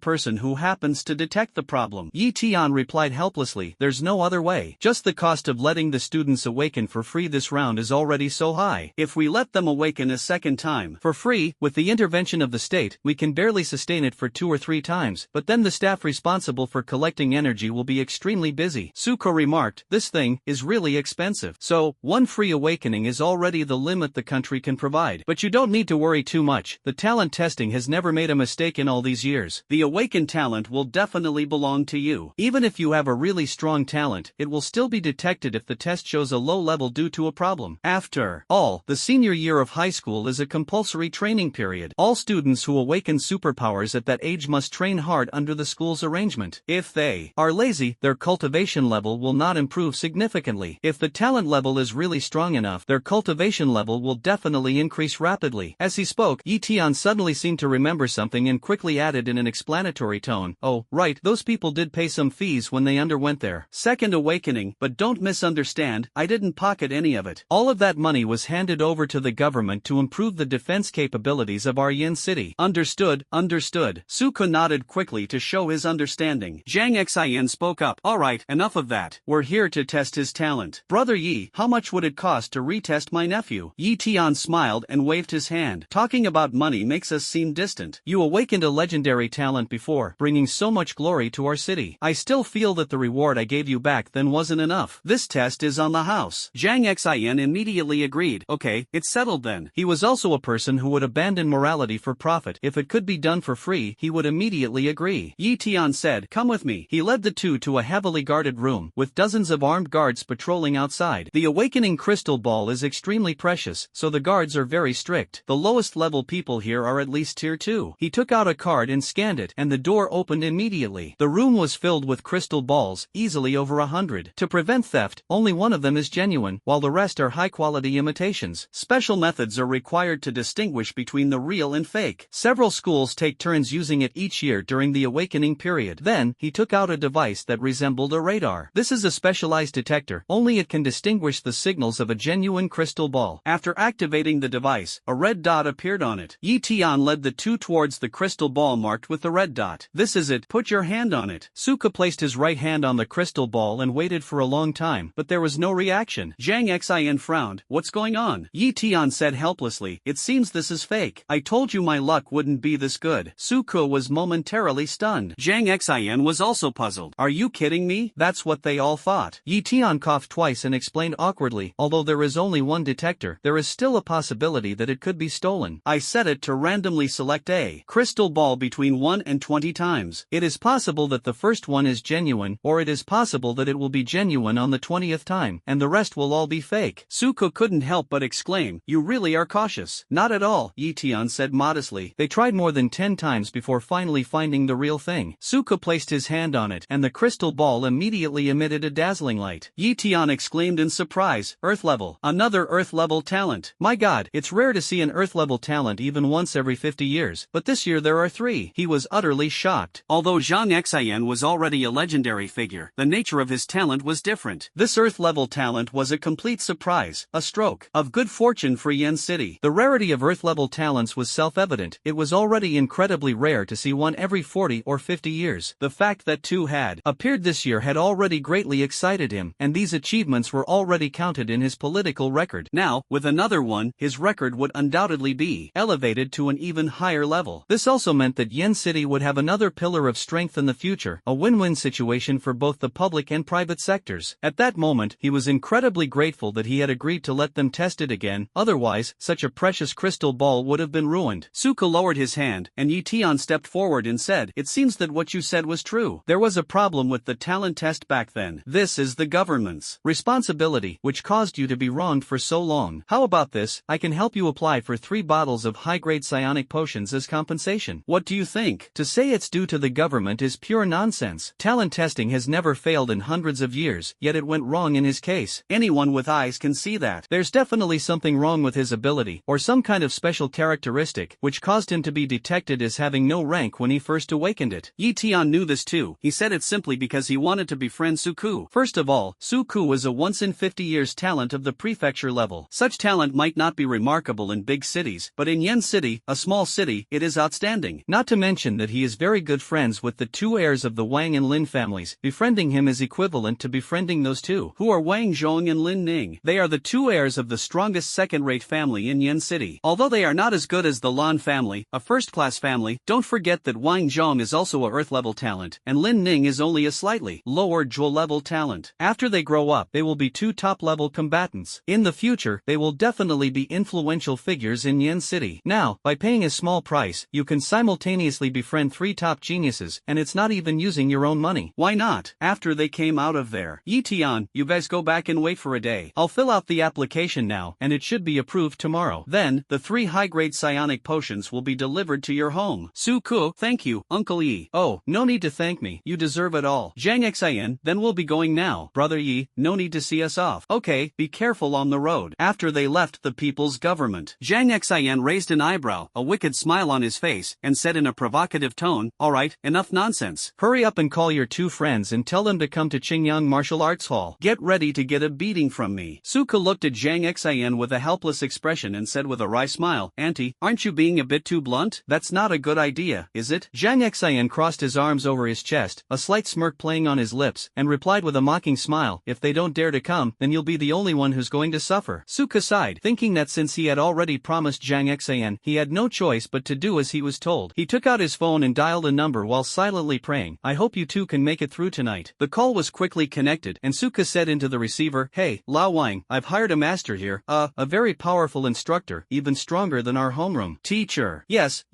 person who happens to detect the problem? Yi Tian replied helplessly, there's no other way. Just the cost of letting the students awaken for free this round is already so high. If we let them awaken a second time for free, with the intervention of the state, we can barely sustain it for 2 or 3 times, but then the staff responsible for collecting energy will be extremely busy. Su Ku remarked, this thing is really expensive. So, 1 free awakening is already the limit the country can provide. But you don't need to worry too much. The talent testing has never made a mistake in all these years. The awakened talent will definitely belong to you. Even if you have a really strong talent, it will still be detected if the test shows a low level due to a problem. After all, the senior year of high school is a compulsory training period. All students who awaken superpowers at that age must train hard under the school's arrangement. If they are lazy, their cultivation level will not improve significantly. If the talent level is really strong enough, their cultivation level will definitely increase rapidly. As he spoke, Yi Tian suddenly seemed to remember something and quickly added in an explanatory tone, oh, right, those people did pay some fees when they underwent their second awakening, but don't misunderstand, I didn't pocket any of it. All of that money was handed over to the government to improve the defense capabilities of our Yin city. Understood, understood. Su Ku nodded quickly to show his understanding. Zhang Xian spoke up, alright, enough of that. We're here to test his talent. Brother Yi, how much would it cost to retest my nephew? Yi Tian smiled and waved his hand. Talking about money makes us seem distant. You awakened a legendary talent before, bringing so much glory to our city. I still feel that the reward I gave you back then wasn't enough. This test is on the house. Zhang Xian immediately agreed. Okay, it's settled then. He was also a person who would abandon morality for profit. If it could be done for free, he would immediately agree. Yi Tian said, "Come with me." He led the two to a heavily guarded room, with dozens of armed guards patrolling outside. The awakening crystal ball is extremely precious, so the guards are very strict. The lowest level people here are at least tier 2. He took out a card and scanned it, and the door opened immediately. The room was filled with crystal balls, easily over 100. To prevent theft, only one of them is genuine, while the rest are high-quality imitations. Special methods are required to distinguish between the real and fake. Several schools take turns using it each year during the awakening period. Then, he took out a device that resembled a radar. This is a specialized detector. Only it can distinguish the signals of a genuine crystal ball. After activating the device, a red dot appeared on it. Yi Tian led the two towards the crystal ball marked with the red dot. "This is it. Put your hand on it." Suka placed his right hand on the crystal ball and waited for a long time, but there was no reaction. Zhang Xian frowned. "What's going on?" Yi Tian said helplessly, "It seems this is fake. I told you my luck wouldn't be this good." Suka was momentarily stunned. Zhang Xian was also puzzled. "Are you kidding me?" That's what they all thought. Yi Tian coughed twice and explained awkwardly, "Although there is only one detector, there is still a possibility that it could be stolen. I set it to randomly select a crystal ball between 1 and 20 times. It is possible that the first one is genuine, or it is possible that it will be genuine on the 20th time, and the rest will all be fake." Suka couldn't help but exclaim, "You really are cautious." "Not at all," Yi Tian said modestly. They tried more than 10 times before finally finding the real thing. Suka placed his hand on it, and the crystal ball immediately emitted a dazzling light. Yi Tian exclaimed in surprise, "Earth level. Another Earth level talent. My god, it's rare to see an Earth level talent even once every 50 years, but this year there are 3. He was utterly shocked. Although Zhang Xian was already a legendary figure, the nature of his talent was different. This Earth level talent was a complete surprise, a stroke of good fortune for Yen City. The rarity of Earth level talents was self-evident. It was already incredibly rare to see one every 40 or 50 years. The fact that 2 had appeared this year had already greatly excited him, and these achievements were already counted in his political record. Now, with another one, his record would undoubtedly be elevated to an even higher level. This also meant that Yen City would have another pillar of strength in the future, a win-win situation for both the public and private sectors. At that moment, he was incredibly grateful that he had agreed to let them test it again, otherwise, such a precious crystal ball would have been ruined. Suka lowered his hand, and Yi Tian stepped forward and said, "It seems that what you said was true. There was a problem with the talent test back then. This is the government's responsibility, which caused you to be wronged for so long. How about this? I can help you apply for 3 bottles of high-grade psionic potions as compensation. What do you think?" To say it's due to the government is pure nonsense. Talent testing has never failed in hundreds of years, yet it went wrong in his case. Anyone with eyes can see that. There's definitely something wrong with his ability, or some kind of special characteristic, which caused him to be detected as having no rank when he first awakened it. Yi Tian knew this too. He said it simply because he wanted to befriend Suku. First of all, Suku was a once-in-50 years talent of the prefecture level. Such talent might not be remarkable in big cities, but in Yen City, a small city, it is outstanding. Not to mention that he is very good friends with the 2 heirs of the Wang and Lin families. Befriending him is equivalent to befriending those 2. Who are Wang Zhong and Lin Ning? They are the 2 heirs of the strongest second-rate family in Yen City. Although they are not as good as the Lan family, a first-class family, don't forget that Wang Zhong is also a Earth-level talent, and Lin Ning is only a slightly lower Zhuo-level talent. After they grow up, they will be 2 top-level combatants. In the future, they will definitely be influential figures in Yen City. Now, by paying a small price, you can simultaneously befriend 3 top geniuses, and it's not even using your own money. Why not? After they came out of there. Yi Tian, you guys go back and wait for a day. I'll fill out the application now, and it should be approved tomorrow. Then, the 3 high-grade psionic potions will be delivered to your home. Suku, thank you, Uncle Yi. Oh, no need to thank me, you deserve it all. Zhang Xian, then we'll be going now. Brother Yi, no need to see us off. Okay, be careful on the road. After they left the people's government, Zhang Xian raised an eyebrow, a wicked smile on his face, and said in a provocative tone, "Alright, enough nonsense. Hurry up and call your 2 friends and tell them to come to Qingyang Martial Arts Hall. Get ready to get a beating from me." Suka looked at Zhang Xian with a helpless expression and said with a wry smile, "Auntie, aren't you being a bit too blunt? That's not a good idea, is it?" Zhang Xian crossed his arms over his chest, a slight smirk playing on his lips, and replied with a mocking smile, "If they don't dare to come, then you'll be the only one who's going to suffer." Suka sighed, thinking that since he had already promised Zhang Xian, he had no choice but to do as he was told. He took out his phone and dialed a number while silently praying, "I hope you 2 can make it through tonight." The call was quickly connected, and Suka said into the receiver, "Hey, Lao Wang, I've hired a master here, a very powerful powerful instructor, even stronger than our homeroom teacher. Yes,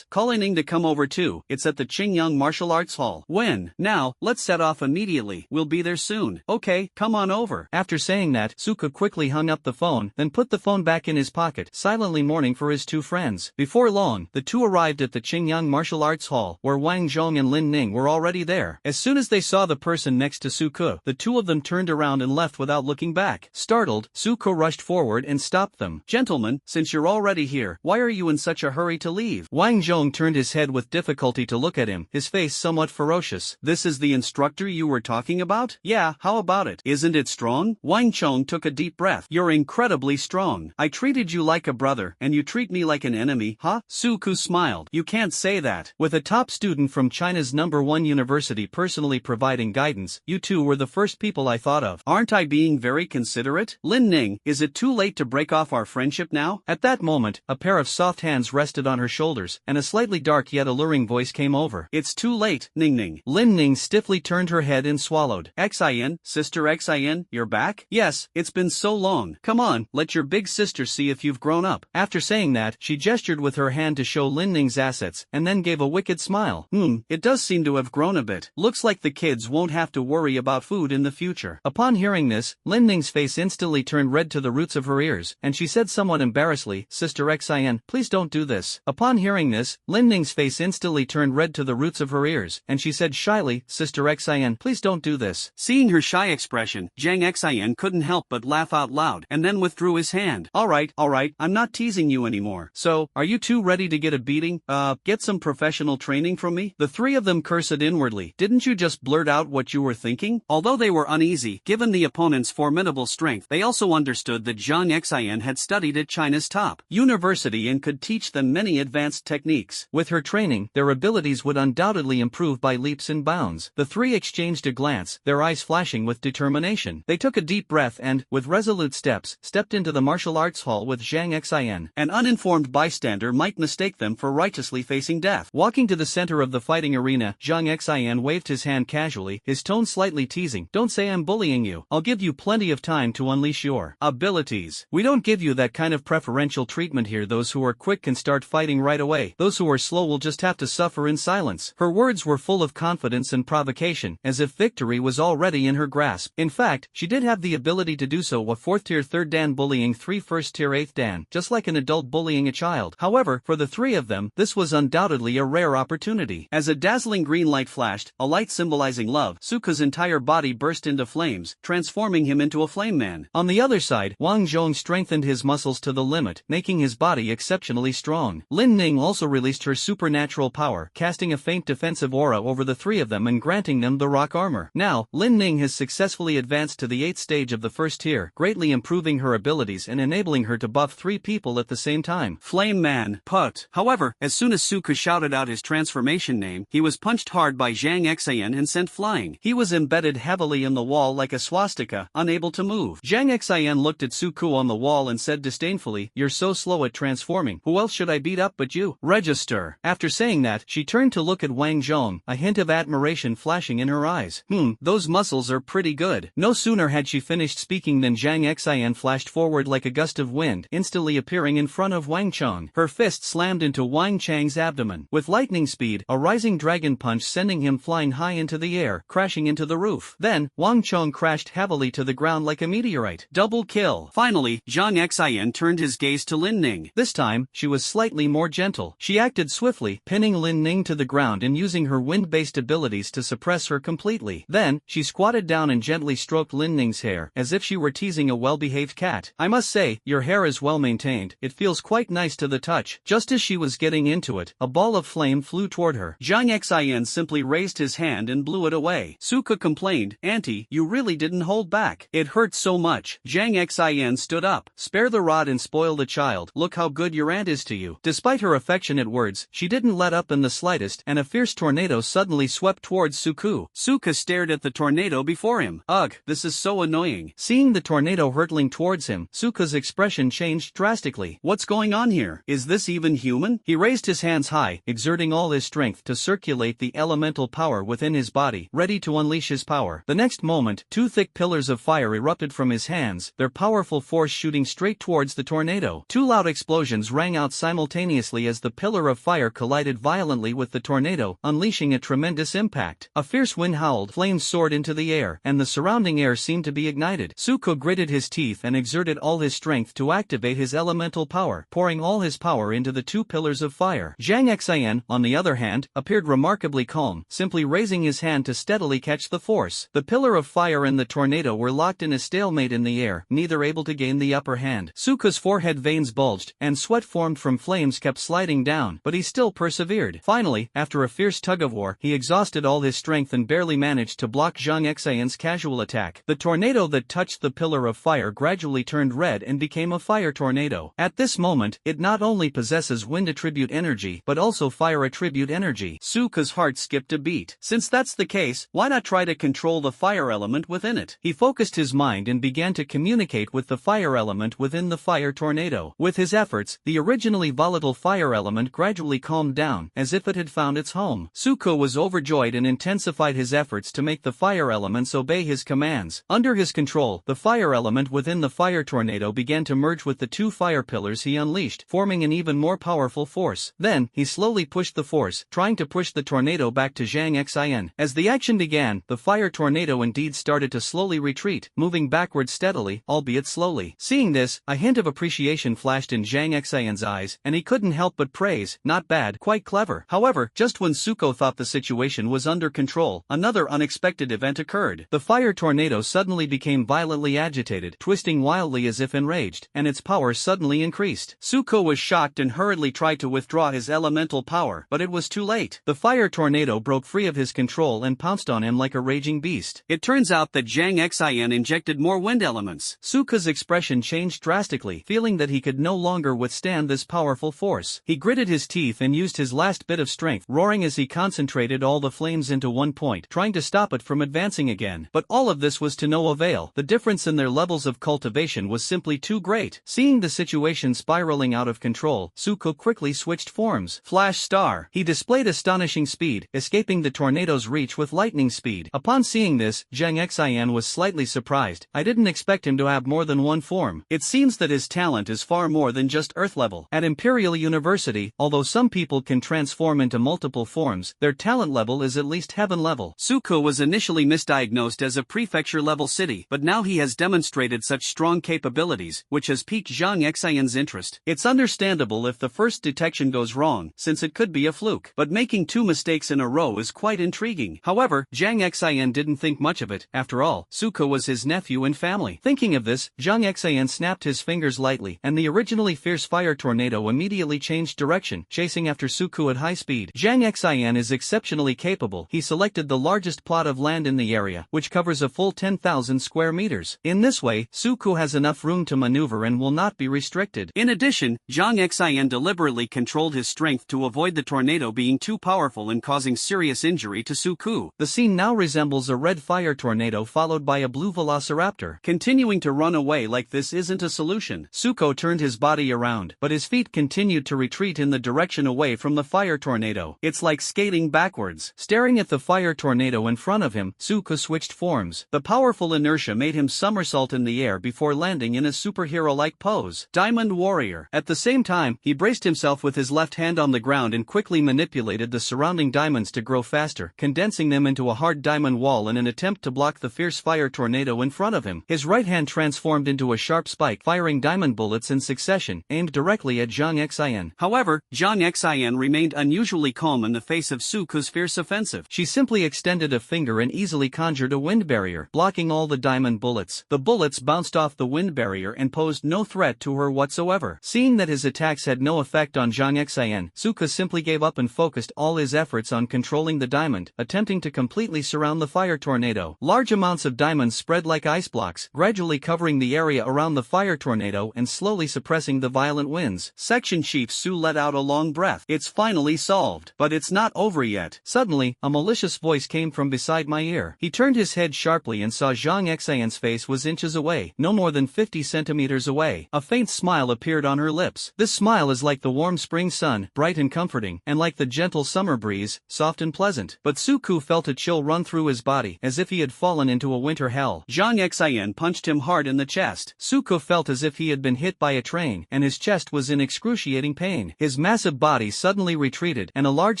call Ning to come over too. It's at the Qingyang Martial Arts Hall. When? Now, let's set off immediately. We'll be there soon. Okay, come on over. After saying that, Suka quickly hung up the phone, then put the phone back in his pocket, silently mourning for his two friends. Before long, the two arrived at the Qingyang Martial Arts Hall, where Wang Zhong and Lin Ning were already there. As soon as they saw the person next to Suka, the two of them turned around and left without looking back. Startled, Suka rushed forward and stopped them. Gentlemen, since you're already here, why are you in such a hurry to leave? Wang Zhong turned his head with difficulty to look at him, his face somewhat ferocious. This is the instructor you were talking about? Yeah, how about it? Isn't it strong? Wang Zhong took a deep breath. You're incredibly strong. I treated you like a brother, and you treat me like an enemy, huh? Suku smiled. You can't say that. With a top student from China's #1 university personally providing guidance, you two were the first people I thought of. Aren't I being very considerate? Lin Ning, is it too late to break off our friendship now? At that moment, a pair of soft hands rested on her shoulders, and a slightly dark yet alluring voice came over. It's too late, Ning Ning. Lin Ning stiffly turned her head and swallowed. Xin, sister Xin, you're back? Yes, it's been so long. Come on, let your big sister see if you've grown up. After saying that, she gestured with her hand to show Lin Ning's assets, and then gave a wicked smile. It does seem to have grown a bit. Looks like the kids won't have to worry about food in the future. Upon hearing this, Lin Ning's face instantly turned red to the roots of her ears, and she said somewhat embarrassedly, Sister Xin, please don't do this. Upon hearing this, Lin Ning's face instantly turned red to the roots of her ears, and she said shyly, Sister Xin, please don't do this. Seeing her shy expression, Zhang Xin couldn't help but laugh out loud, and then withdrew his hand. Alright, I'm not teasing you anymore. So, are you two ready to get a beating? Get some professional training from me? The three of them cursed inwardly. Didn't you just blurt out what you were thinking? Although they were uneasy, given the opponent's formidable strength, they also understood that Zhang Xin had studied at China's top university and could teach them many advanced techniques. With her training, their abilities would undoubtedly improve by leaps and bounds. The three exchanged a glance, their eyes flashing with determination. They took a deep breath and, with resolute steps, stepped into the martial arts hall with Zhang Xin. An uninformed bystander might mistake them for righteously facing death. Walking to the center of the fighting arena, Zhang Xin waved his hand casually, his tone slightly teasing. Don't say I'm bullying you. I'll give you plenty of time to unleash your abilities. We don't give you that kind of preferential treatment here. Those who are quick can start fighting right away. Those who are slow will just have to suffer in silence. Her words were full of confidence and provocation, as if victory was already in her grasp. In fact, she did have the ability to do so. A 4th tier 3rd dan bullying 3 1st tier 8th dan, just like an adult bullying a child. However, for the three of them, this was undoubtedly a rare opportunity. As a dazzling green light flashed, a light symbolizing love, Suka's entire body burst into flames, transforming him into a flame man. On the other side, Wang Zhong strengthened his muscles to the limit, making his body exceptionally strong. Lin Ning also released her supernatural power, casting a faint defensive aura over the three of them and granting them the rock armor. Now, Lin Ning has successfully advanced to the 8th stage of the 1st tier, greatly improving her abilities and enabling her to buff 3 people at the same time. Flame man, put. However, as soon as Suka shouted out his transformation name, he was punched hard by Zhang Xin and sent flying. He was embedded heavily in the wall like a swastika, unable to move. Zhang Xin looked at Suku on the wall and said disdainfully, you're so slow at transforming. Who else should I beat up but you? Register. After saying that, she turned to look at Wang Zhong, a hint of admiration flashing in her eyes. Those muscles are pretty good. No sooner had she finished speaking than Zhang Xin flashed forward like a gust of wind, instantly appearing in front of Wang Chong. Her fist slammed into Wang Chang's abdomen. With lightning speed, a rising dragon punch sending him flying high into the air, crashing into the roof. Then, Wang Chong crashed heavily to the ground like a meteorite. Double kill. Finally, Zhang Xin turned his gaze to Lin Ning. This time, she was slightly more gentle. She acted swiftly, pinning Lin Ning to the ground and using her wind-based abilities to suppress her completely. Then, she squatted down and gently stroked Lin Ning's hair, as if she were teasing a well-behaved cat. I must say, your hair is well maintained. It feels quite nice to the touch. Just as she was getting into it, a ball of flame flew toward her. Zhang Xin simply raised his hand and blew it away. Suka complained, Auntie, you really didn't hold back. It hurt so much. Zhang Xin stood up. Spare the rod and spoil the child. Look how good your aunt is to you. Despite her affectionate words, she didn't let up in the slightest, and a fierce tornado suddenly swept towards Suku. Suka stared at the tornado before him. Ugh, this is so annoying. Seeing the tornado hurtling towards him, Suka's expression changed drastically. What's going on here? Is this even human? He raised his hands high, exerting all his strength to circulate the elemental power within his body, ready to unleash his power. The next moment, 2 thick pillars of fire erupted from his hands, their powerful force shooting straight straight towards the tornado. Two loud explosions rang out simultaneously as the pillar of fire collided violently with the tornado, unleashing a tremendous impact. A fierce wind howled, flames soared into the air, and the surrounding air seemed to be ignited. Suko gritted his teeth and exerted all his strength to activate his elemental power, pouring all his power into the two pillars of fire. Zhang Xian, on the other hand, appeared remarkably calm, simply raising his hand to steadily catch the force. The pillar of fire and the tornado were locked in a stalemate in the air, neither able to gain the upper hand. Suko's forehead veins bulged, and sweat formed from flames kept sliding down, but he still persevered. Finally, after a fierce tug-of-war, he exhausted all his strength and barely managed to block Zhang Xian's casual attack. The tornado that touched the pillar of fire gradually turned red and became a fire tornado. At this moment, it not only possesses wind attribute energy, but also fire attribute energy. Suko's heart skipped a beat. Since that's the case, why not try to control the fire element within it? He focused his mind and began to communicate with the fire element within the fire tornado. With his efforts, the originally volatile fire element gradually calmed down, as if it had found its home. Suko was overjoyed and intensified his efforts to make the fire elements obey his commands. Under his control, the fire element within the fire tornado began to merge with the two fire pillars he unleashed, forming an even more powerful force. Then, he slowly pushed the force, trying to push the tornado back to Zhang Xian. As the action began, the fire tornado indeed started to slowly retreat, moving backward steadily, albeit slowly. Seeing this, a hint of appreciation flashed in Zhang Xian's eyes, and he couldn't help but praise, "Not bad, quite clever." However, just when Suko thought the situation was under control, another unexpected event occurred. The fire tornado suddenly became violently agitated, twisting wildly as if enraged, and its power suddenly increased. Suko was shocked and hurriedly tried to withdraw his elemental power, but it was too late. The fire tornado broke free of his control and pounced on him like a raging beast. It turns out that Zhang Xian injected more wind elements. Suko's expression changed drastically, feeling that he could no longer withstand this powerful force. He gritted his teeth and used his last bit of strength, roaring as he concentrated all the flames into one point, trying to stop it from advancing again. But all of this was to no avail. The difference in their levels of cultivation was simply too great. Seeing the situation spiraling out of control, Suko quickly switched forms. Flash Star. He displayed astonishing speed, escaping the tornado's reach with lightning speed. Upon seeing this, Zhang Xian was slightly surprised. "I didn't expect him to have more than one form. It seems that his talent is far more than just Earth level." At Imperial University, although some people can transform into multiple forms, their talent level is at least heaven level. Suko was initially misdiagnosed as a prefecture level city, but now he has demonstrated such strong capabilities, which has piqued Zhang Xian's interest. It's understandable if the first detection goes wrong, since it could be a fluke, but making two mistakes in a row is quite intriguing. However, Zhang Xian didn't think much of it. After all, Suko was his nephew and family. Thinking of this, Zhang Xian snapped his fingers lightly, and the originally fierce fire tornado immediately changed direction, chasing after Suko at high speed. Zhang Xian is exceptionally capable. He selected the largest plot of land in the area, which covers a full 10,000 square meters. In this way, Suko has enough room to maneuver and will not be restricted. In addition, Zhang Xian deliberately controlled his strength to avoid the tornado being too powerful and causing serious injury to Suko. The scene now resembles a red fire tornado followed by a blue velociraptor. Continuing to run away like this isn't a solution. Suko turned his body around, but his feet continued to retreat in the direction away from the fire tornado. It's like skating backwards. Staring at the fire tornado in front of him, Suko switched forms. The powerful inertia made him somersault in the air before landing in a superhero-like pose. Diamond Warrior. At the same time, he braced himself with his left hand on the ground and quickly manipulated the surrounding diamonds to grow faster, condensing them into a hard diamond wall in an attempt to block the fierce fire tornado in front of him. His right hand transformed into a sharp spike, firing diamond bullets in succession, aimed directly at Zhang Xian. However, Zhang Xian remained unusually calm in the face of Suko's fierce offensive. She simply extended a finger and easily conjured a wind barrier, blocking all the diamond bullets. The bullets bounced off the wind barrier and posed no threat to her whatsoever. Seeing that his attacks had no effect on Zhang Xian, Suko simply gave up and focused all his efforts on controlling the diamond, attempting to completely surround the fire tornado. Large amounts of diamonds spread like ice blocks, gradually covering the area around the fire tornado and slowly suppressing the violent winds. Section Chief Su let out a long breath. "It's finally solved. But it's not over yet." Suddenly, a malicious voice came from beside my ear. He turned his head sharply and saw Zhang Xian's face was inches away, no more than 50 centimeters away. A faint smile appeared on her lips. This smile is like the warm spring sun, bright and comforting, and like the gentle summer breeze, soft and pleasant. But Suko felt a chill run through his body, as if he had fallen into a winter hell. Zhang Xian punched him hard in the chest. Suko felt felt as if he had been hit by a train, and his chest was in excruciating pain. His massive body suddenly retreated, and a large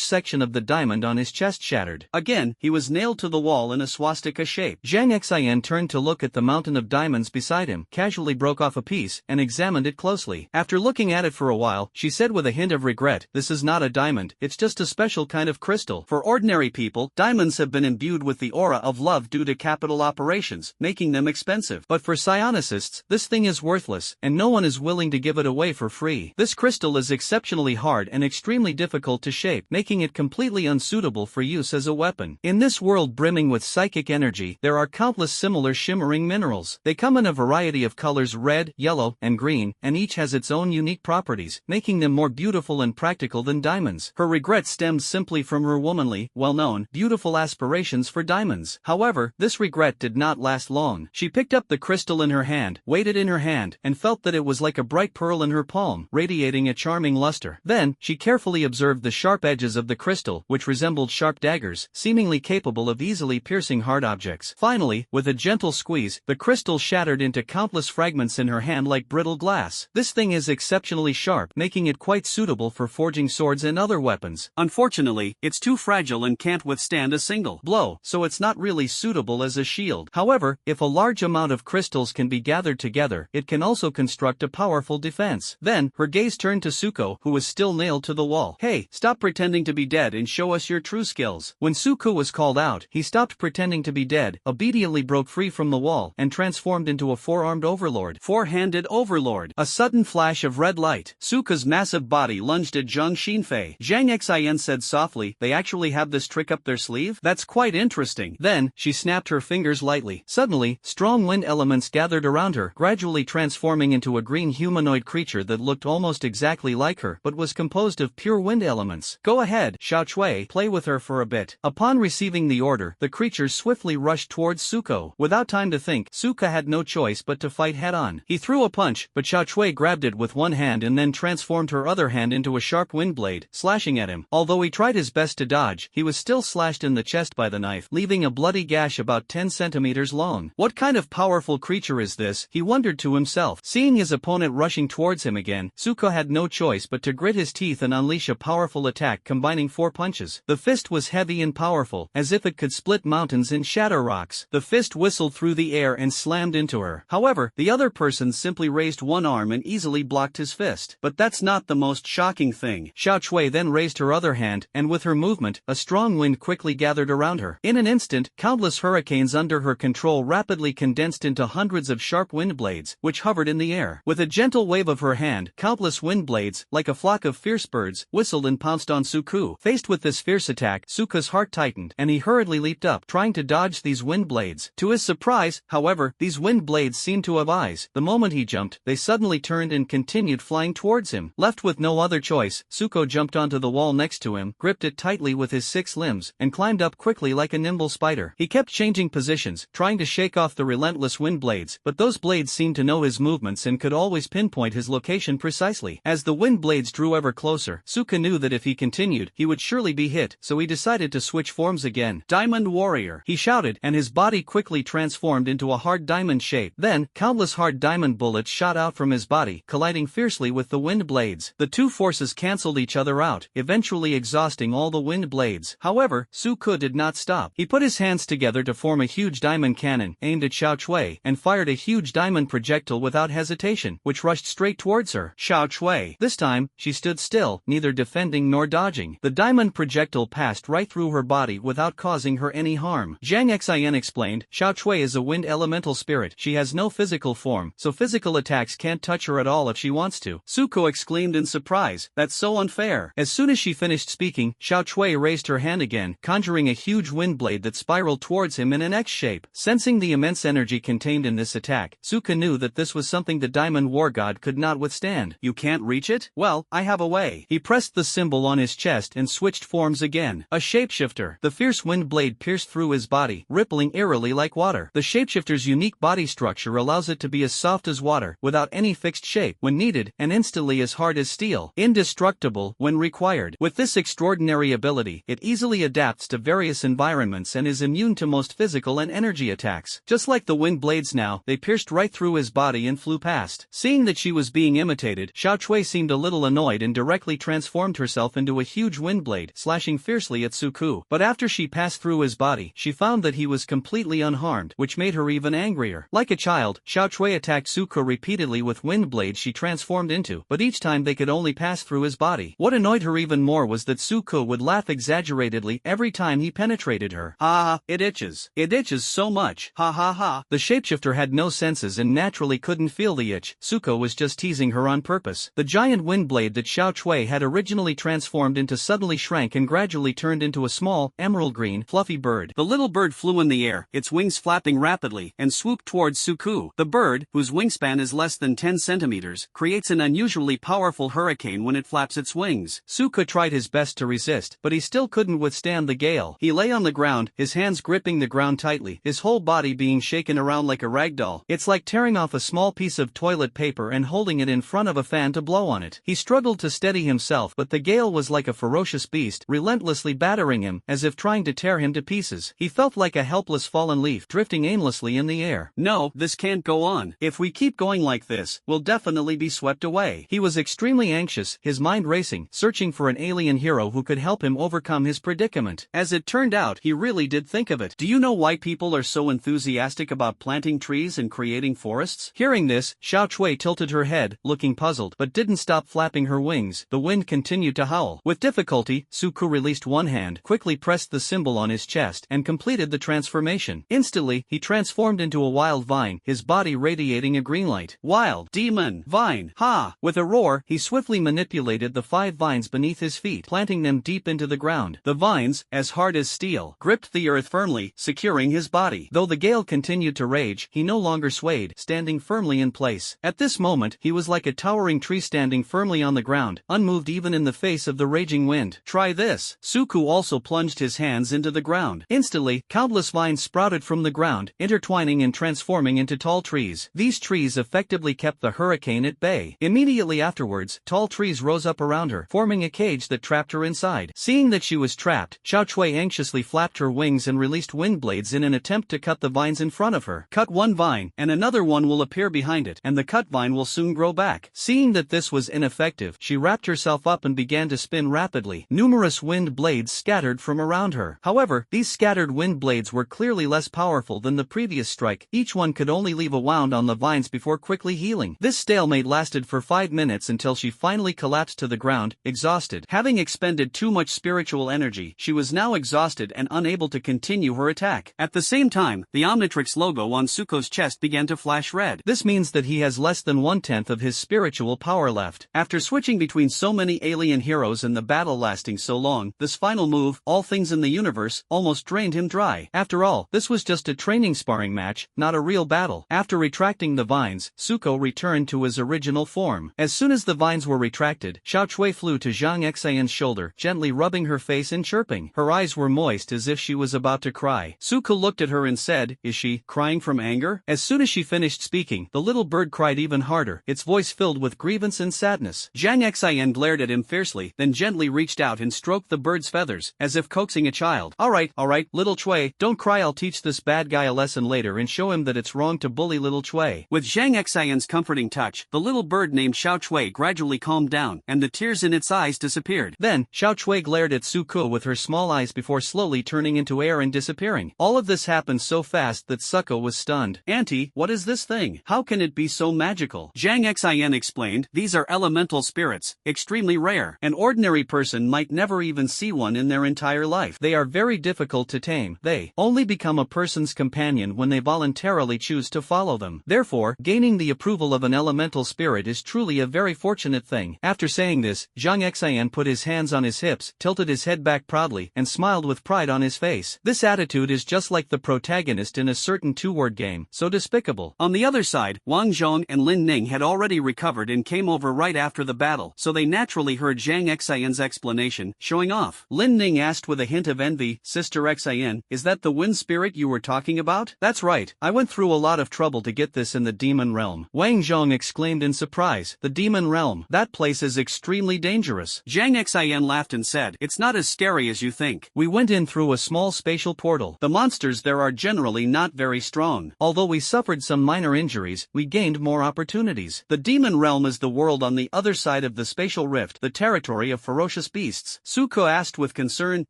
section of the diamond on his chest shattered. Again, he was nailed to the wall in a swastika shape. Zhang Xian turned to look at the mountain of diamonds beside him, casually broke off a piece, and examined it closely. After looking at it for a while, she said with a hint of regret, "This is not a diamond, it's just a special kind of crystal. For ordinary people, diamonds have been imbued with the aura of love due to capital operations, making them expensive. But for psionicists, this thing is worthless, and no one is willing to give it away for free. This crystal is exceptionally hard and extremely difficult to shape, making it completely unsuitable for use as a weapon. In this world brimming with psychic energy, there are countless similar shimmering minerals. They come in a variety of colors: red, yellow, and green, and each has its own unique properties, making them more beautiful and practical than diamonds." Her regret stemmed simply from her womanly, well-known, beautiful aspirations for diamonds. However, this regret did not last long. She picked up the crystal in her hand, weighed it in her hand, and felt that it was like a bright pearl in her palm, radiating a charming luster. Then, she carefully observed the sharp edges of the crystal, which resembled sharp daggers, seemingly capable of easily piercing hard objects. Finally, with a gentle squeeze, the crystal shattered into countless fragments in her hand like brittle glass. "This thing is exceptionally sharp, making it quite suitable for forging swords and other weapons. Unfortunately, it's too fragile and can't withstand a single blow, so it's not really suitable as a shield. However, if a large amount of crystals can be gathered together, it can also construct a powerful defense." Then, her gaze turned to Suko, who was still nailed to the wall. "Hey, stop pretending to be dead and show us your true skills." When Suko was called out, he stopped pretending to be dead, obediently broke free from the wall, and transformed into a four-armed overlord. Four-handed overlord. A sudden flash of red light. Suko's massive body lunged at Zhang Xinfei. Zhang Xian said softly, "They actually have this trick up their sleeve? That's quite interesting." Then, she snapped her fingers lightly. Suddenly, strong wind elements gathered around her, gradually transforming into a green humanoid creature that looked almost exactly like her, but was composed of pure wind elements. "Go ahead, Xiao Chui, play with her for a bit." Upon receiving the order, the creature swiftly rushed towards Suko. Without time to think, Suko had no choice but to fight head-on. He threw a punch, but Xiao Chui grabbed it with one hand and then transformed her other hand into a sharp wind blade, slashing at him. Although he tried his best to dodge, he was still slashed in the chest by the knife, leaving a bloody gash about 10 centimeters long. What kind of powerful creature is this? He wondered to himself. Seeing his opponent rushing towards him again, Suko had no choice but to grit his teeth and unleash a powerful attack combining 4 punches. The fist was heavy and powerful, as if it could split mountains and shatter rocks. The fist whistled through the air and slammed into her. However, the other person simply raised one arm and easily blocked his fist. But that's not the most shocking thing. Xiao Chui then raised her other hand, and with her movement, a strong wind quickly gathered around her. In an instant, countless hurricanes under her control rapidly condensed into hundreds of sharp wind blades, which hovered in the air. With a gentle wave of her hand, countless wind blades, like a flock of fierce birds, whistled and pounced on Suko. Faced with this fierce attack, Suko's heart tightened, and he hurriedly leaped up, trying to dodge these wind blades. To his surprise, however, these wind blades seemed to have eyes. The moment he jumped, they suddenly turned and continued flying towards him. Left with no other choice, Suko jumped onto the wall next to him, gripped it tightly with his 6 limbs, and climbed up quickly like a nimble spider. He kept changing positions, trying to shake off the relentless wind blades, but those blades seemed to know his movements and could always pinpoint his location precisely. As the wind blades drew ever closer, Suko knew that if he continued, he would surely be hit, so he decided to switch forms again. "Diamond Warrior!" he shouted, and his body quickly transformed into a hard diamond shape. Then, countless hard diamond bullets shot out from his body, colliding fiercely with the wind blades. The two forces cancelled each other out, eventually exhausting all the wind blades. However, Suko did not stop. He put his hands together to form a huge diamond cannon, aimed at Xiao Chui, and fired a huge diamond projectile without hesitation, which rushed straight towards her. Xiao Chui. This time, she stood still, neither defending nor dodging. The diamond projectile passed right through her body without causing her any harm. Zhang Xian explained, "Xiao Chui is a wind elemental spirit. She has no physical form, so physical attacks can't touch her at all if she wants to." Suko exclaimed in surprise, "That's so unfair." As soon as she finished speaking, Xiao Chui raised her hand again, conjuring a huge wind blade that spiraled towards him in an X shape. Sensing the immense energy contained in this attack, Suko knew that this was something the Diamond War God could not withstand. "You can't reach it? Well, I have a way." He pressed the symbol on his chest and switched forms again. A shapeshifter. The fierce wind blade pierced through his body, rippling eerily like water. The shapeshifter's unique body structure allows it to be as soft as water, without any fixed shape when needed, and instantly as hard as steel. Indestructible when required. With this extraordinary ability, it easily adapts to various environments and is immune to most physical and energy attacks. Just like the wind blades now, they pierced right through his body body and flew past. Seeing that she was being imitated, Xiao Chui seemed a little annoyed and directly transformed herself into a huge wind blade, slashing fiercely at Suku. But after she passed through his body, she found that he was completely unharmed, which made her even angrier. Like a child, Xiao Chui attacked Suku repeatedly with wind blades she transformed into, but each time they could only pass through his body. What annoyed her even more was that Suku would laugh exaggeratedly every time he penetrated her. Ha, it itches. It itches so much. Ha ha ha. The shapeshifter had no senses and naturally couldn't feel the itch. Suko was just teasing her on purpose. The giant wind blade that Xiao Chui had originally transformed into suddenly shrank and gradually turned into a small, emerald green, fluffy bird. The little bird flew in the air, its wings flapping rapidly, and swooped towards Suku. The bird, whose wingspan is less than 10 centimeters, creates an unusually powerful hurricane when it flaps its wings. Suku tried his best to resist, but he still couldn't withstand the gale. He lay on the ground, his hands gripping the ground tightly, his whole body being shaken around like a rag doll. It's like tearing off a small piece of toilet paper and holding it in front of a fan to blow on it. He struggled to steady himself, but the gale was like a ferocious beast, relentlessly battering him, as if trying to tear him to pieces. He felt like a helpless fallen leaf, drifting aimlessly in the air. No, this can't go on. If we keep going like this, we'll definitely be swept away. He was extremely anxious, his mind racing, searching for an alien hero who could help him overcome his predicament. As it turned out, he really did think of it. Do you know why people are so enthusiastic about planting trees and creating forests? Hearing this, Xiao Chui tilted her head, looking puzzled, but didn't stop flapping her wings. The wind continued to howl. With difficulty, Suku released one hand, quickly pressed the symbol on his chest, and completed the transformation. Instantly, he transformed into a wild vine, his body radiating a green light. Wild demon vine. Ha! With a roar, he swiftly manipulated the 5 vines beneath his feet, planting them deep into the ground. The vines, as hard as steel, gripped the earth firmly, securing his body. Though the gale continued to rage, he no longer swayed, standing firmly in place. At this moment, he was like a towering tree standing firmly on the ground, unmoved even in the face of the raging wind. Try this. Suku also plunged his hands into the ground. Instantly, countless vines sprouted from the ground, intertwining and transforming into tall trees. These trees effectively kept the hurricane at bay. Immediately afterwards, tall trees rose up around her, forming a cage that trapped her inside. Seeing that she was trapped, Xiao Chui anxiously flapped her wings and released wind blades in an attempt to cut the vines in front of her. Cut one vine, and another one will appear behind it, and the cut vine will soon grow back. Seeing that this was ineffective, she wrapped herself up and began to spin rapidly. Numerous wind blades scattered from around her. However, these scattered wind blades were clearly less powerful than the previous strike. Each one could only leave a wound on the vines before quickly healing. This stalemate lasted for 5 minutes until she finally collapsed to the ground, exhausted. Having expended too much spiritual energy, she was now exhausted and unable to continue her attack. At the same time, the Omnitrix logo on Suko's chest began to flash red. This means that he has less than 1/10 of his spiritual power left. After switching between so many alien heroes and the battle lasting so long, this final move, All Things in the Universe, almost drained him dry. After all, this was just a training sparring match, not a real battle. After retracting the vines, Suko returned to his original form. As soon as the vines were retracted, Xiao Chui flew to Zhang Xian's shoulder, gently rubbing her face and chirping. Her eyes were moist as if she was about to cry. Suko looked at her and said, "Is she crying from anger?" As soon as she finished speaking, the little bird cried even harder, its voice filled with grievance and sadness. Zhang Xian glared at him fiercely, then gently reached out and stroked the bird's feathers, as if coaxing a child. All right, little Chui, don't cry. I'll teach this bad guy a lesson later and show him that it's wrong to bully little Chui." With Zhang Xian's comforting touch, the little bird named Xiao Chui gradually calmed down, and the tears in its eyes disappeared. Then, Xiao Chui glared at Suko with her small eyes before slowly turning into air and disappearing. All of this happened so fast that Suko was stunned. "Auntie, what is this thing? How can it be so magical?" Zhang Xian explained, "These are elemental spirits, extremely rare. An ordinary person might never even see one in their entire life. They are very difficult to tame. They only become a person's companion when they voluntarily choose to follow them. Therefore, gaining the approval of an elemental spirit is truly a very fortunate thing." After saying this, Zhang Xian put his hands on his hips, tilted his head back proudly, and smiled with pride on his face. This attitude is just like the protagonist in a certain two-word game, so despicable. On the other side, Wang Zhong and Lin Ning had already recovered and came over right after the battle, so they naturally heard Zhang Xian's explanation, showing off. Lin Ning asked with a hint of envy, "Sister Xian, is that the wind spirit you were talking about?" "That's right. I went through a lot of trouble to get this in the demon realm." Wang Zhong exclaimed in surprise. "The demon realm? That place is extremely dangerous." Zhang Xian laughed and said, "It's not as scary as you think. We went in through a small spatial portal. The monsters there are generally not very strong. Although we suffered some minor injuries, injuries, we gained more opportunities. The demon realm is the world on the other side of the spatial rift, the territory of ferocious beasts. Suko asked with concern,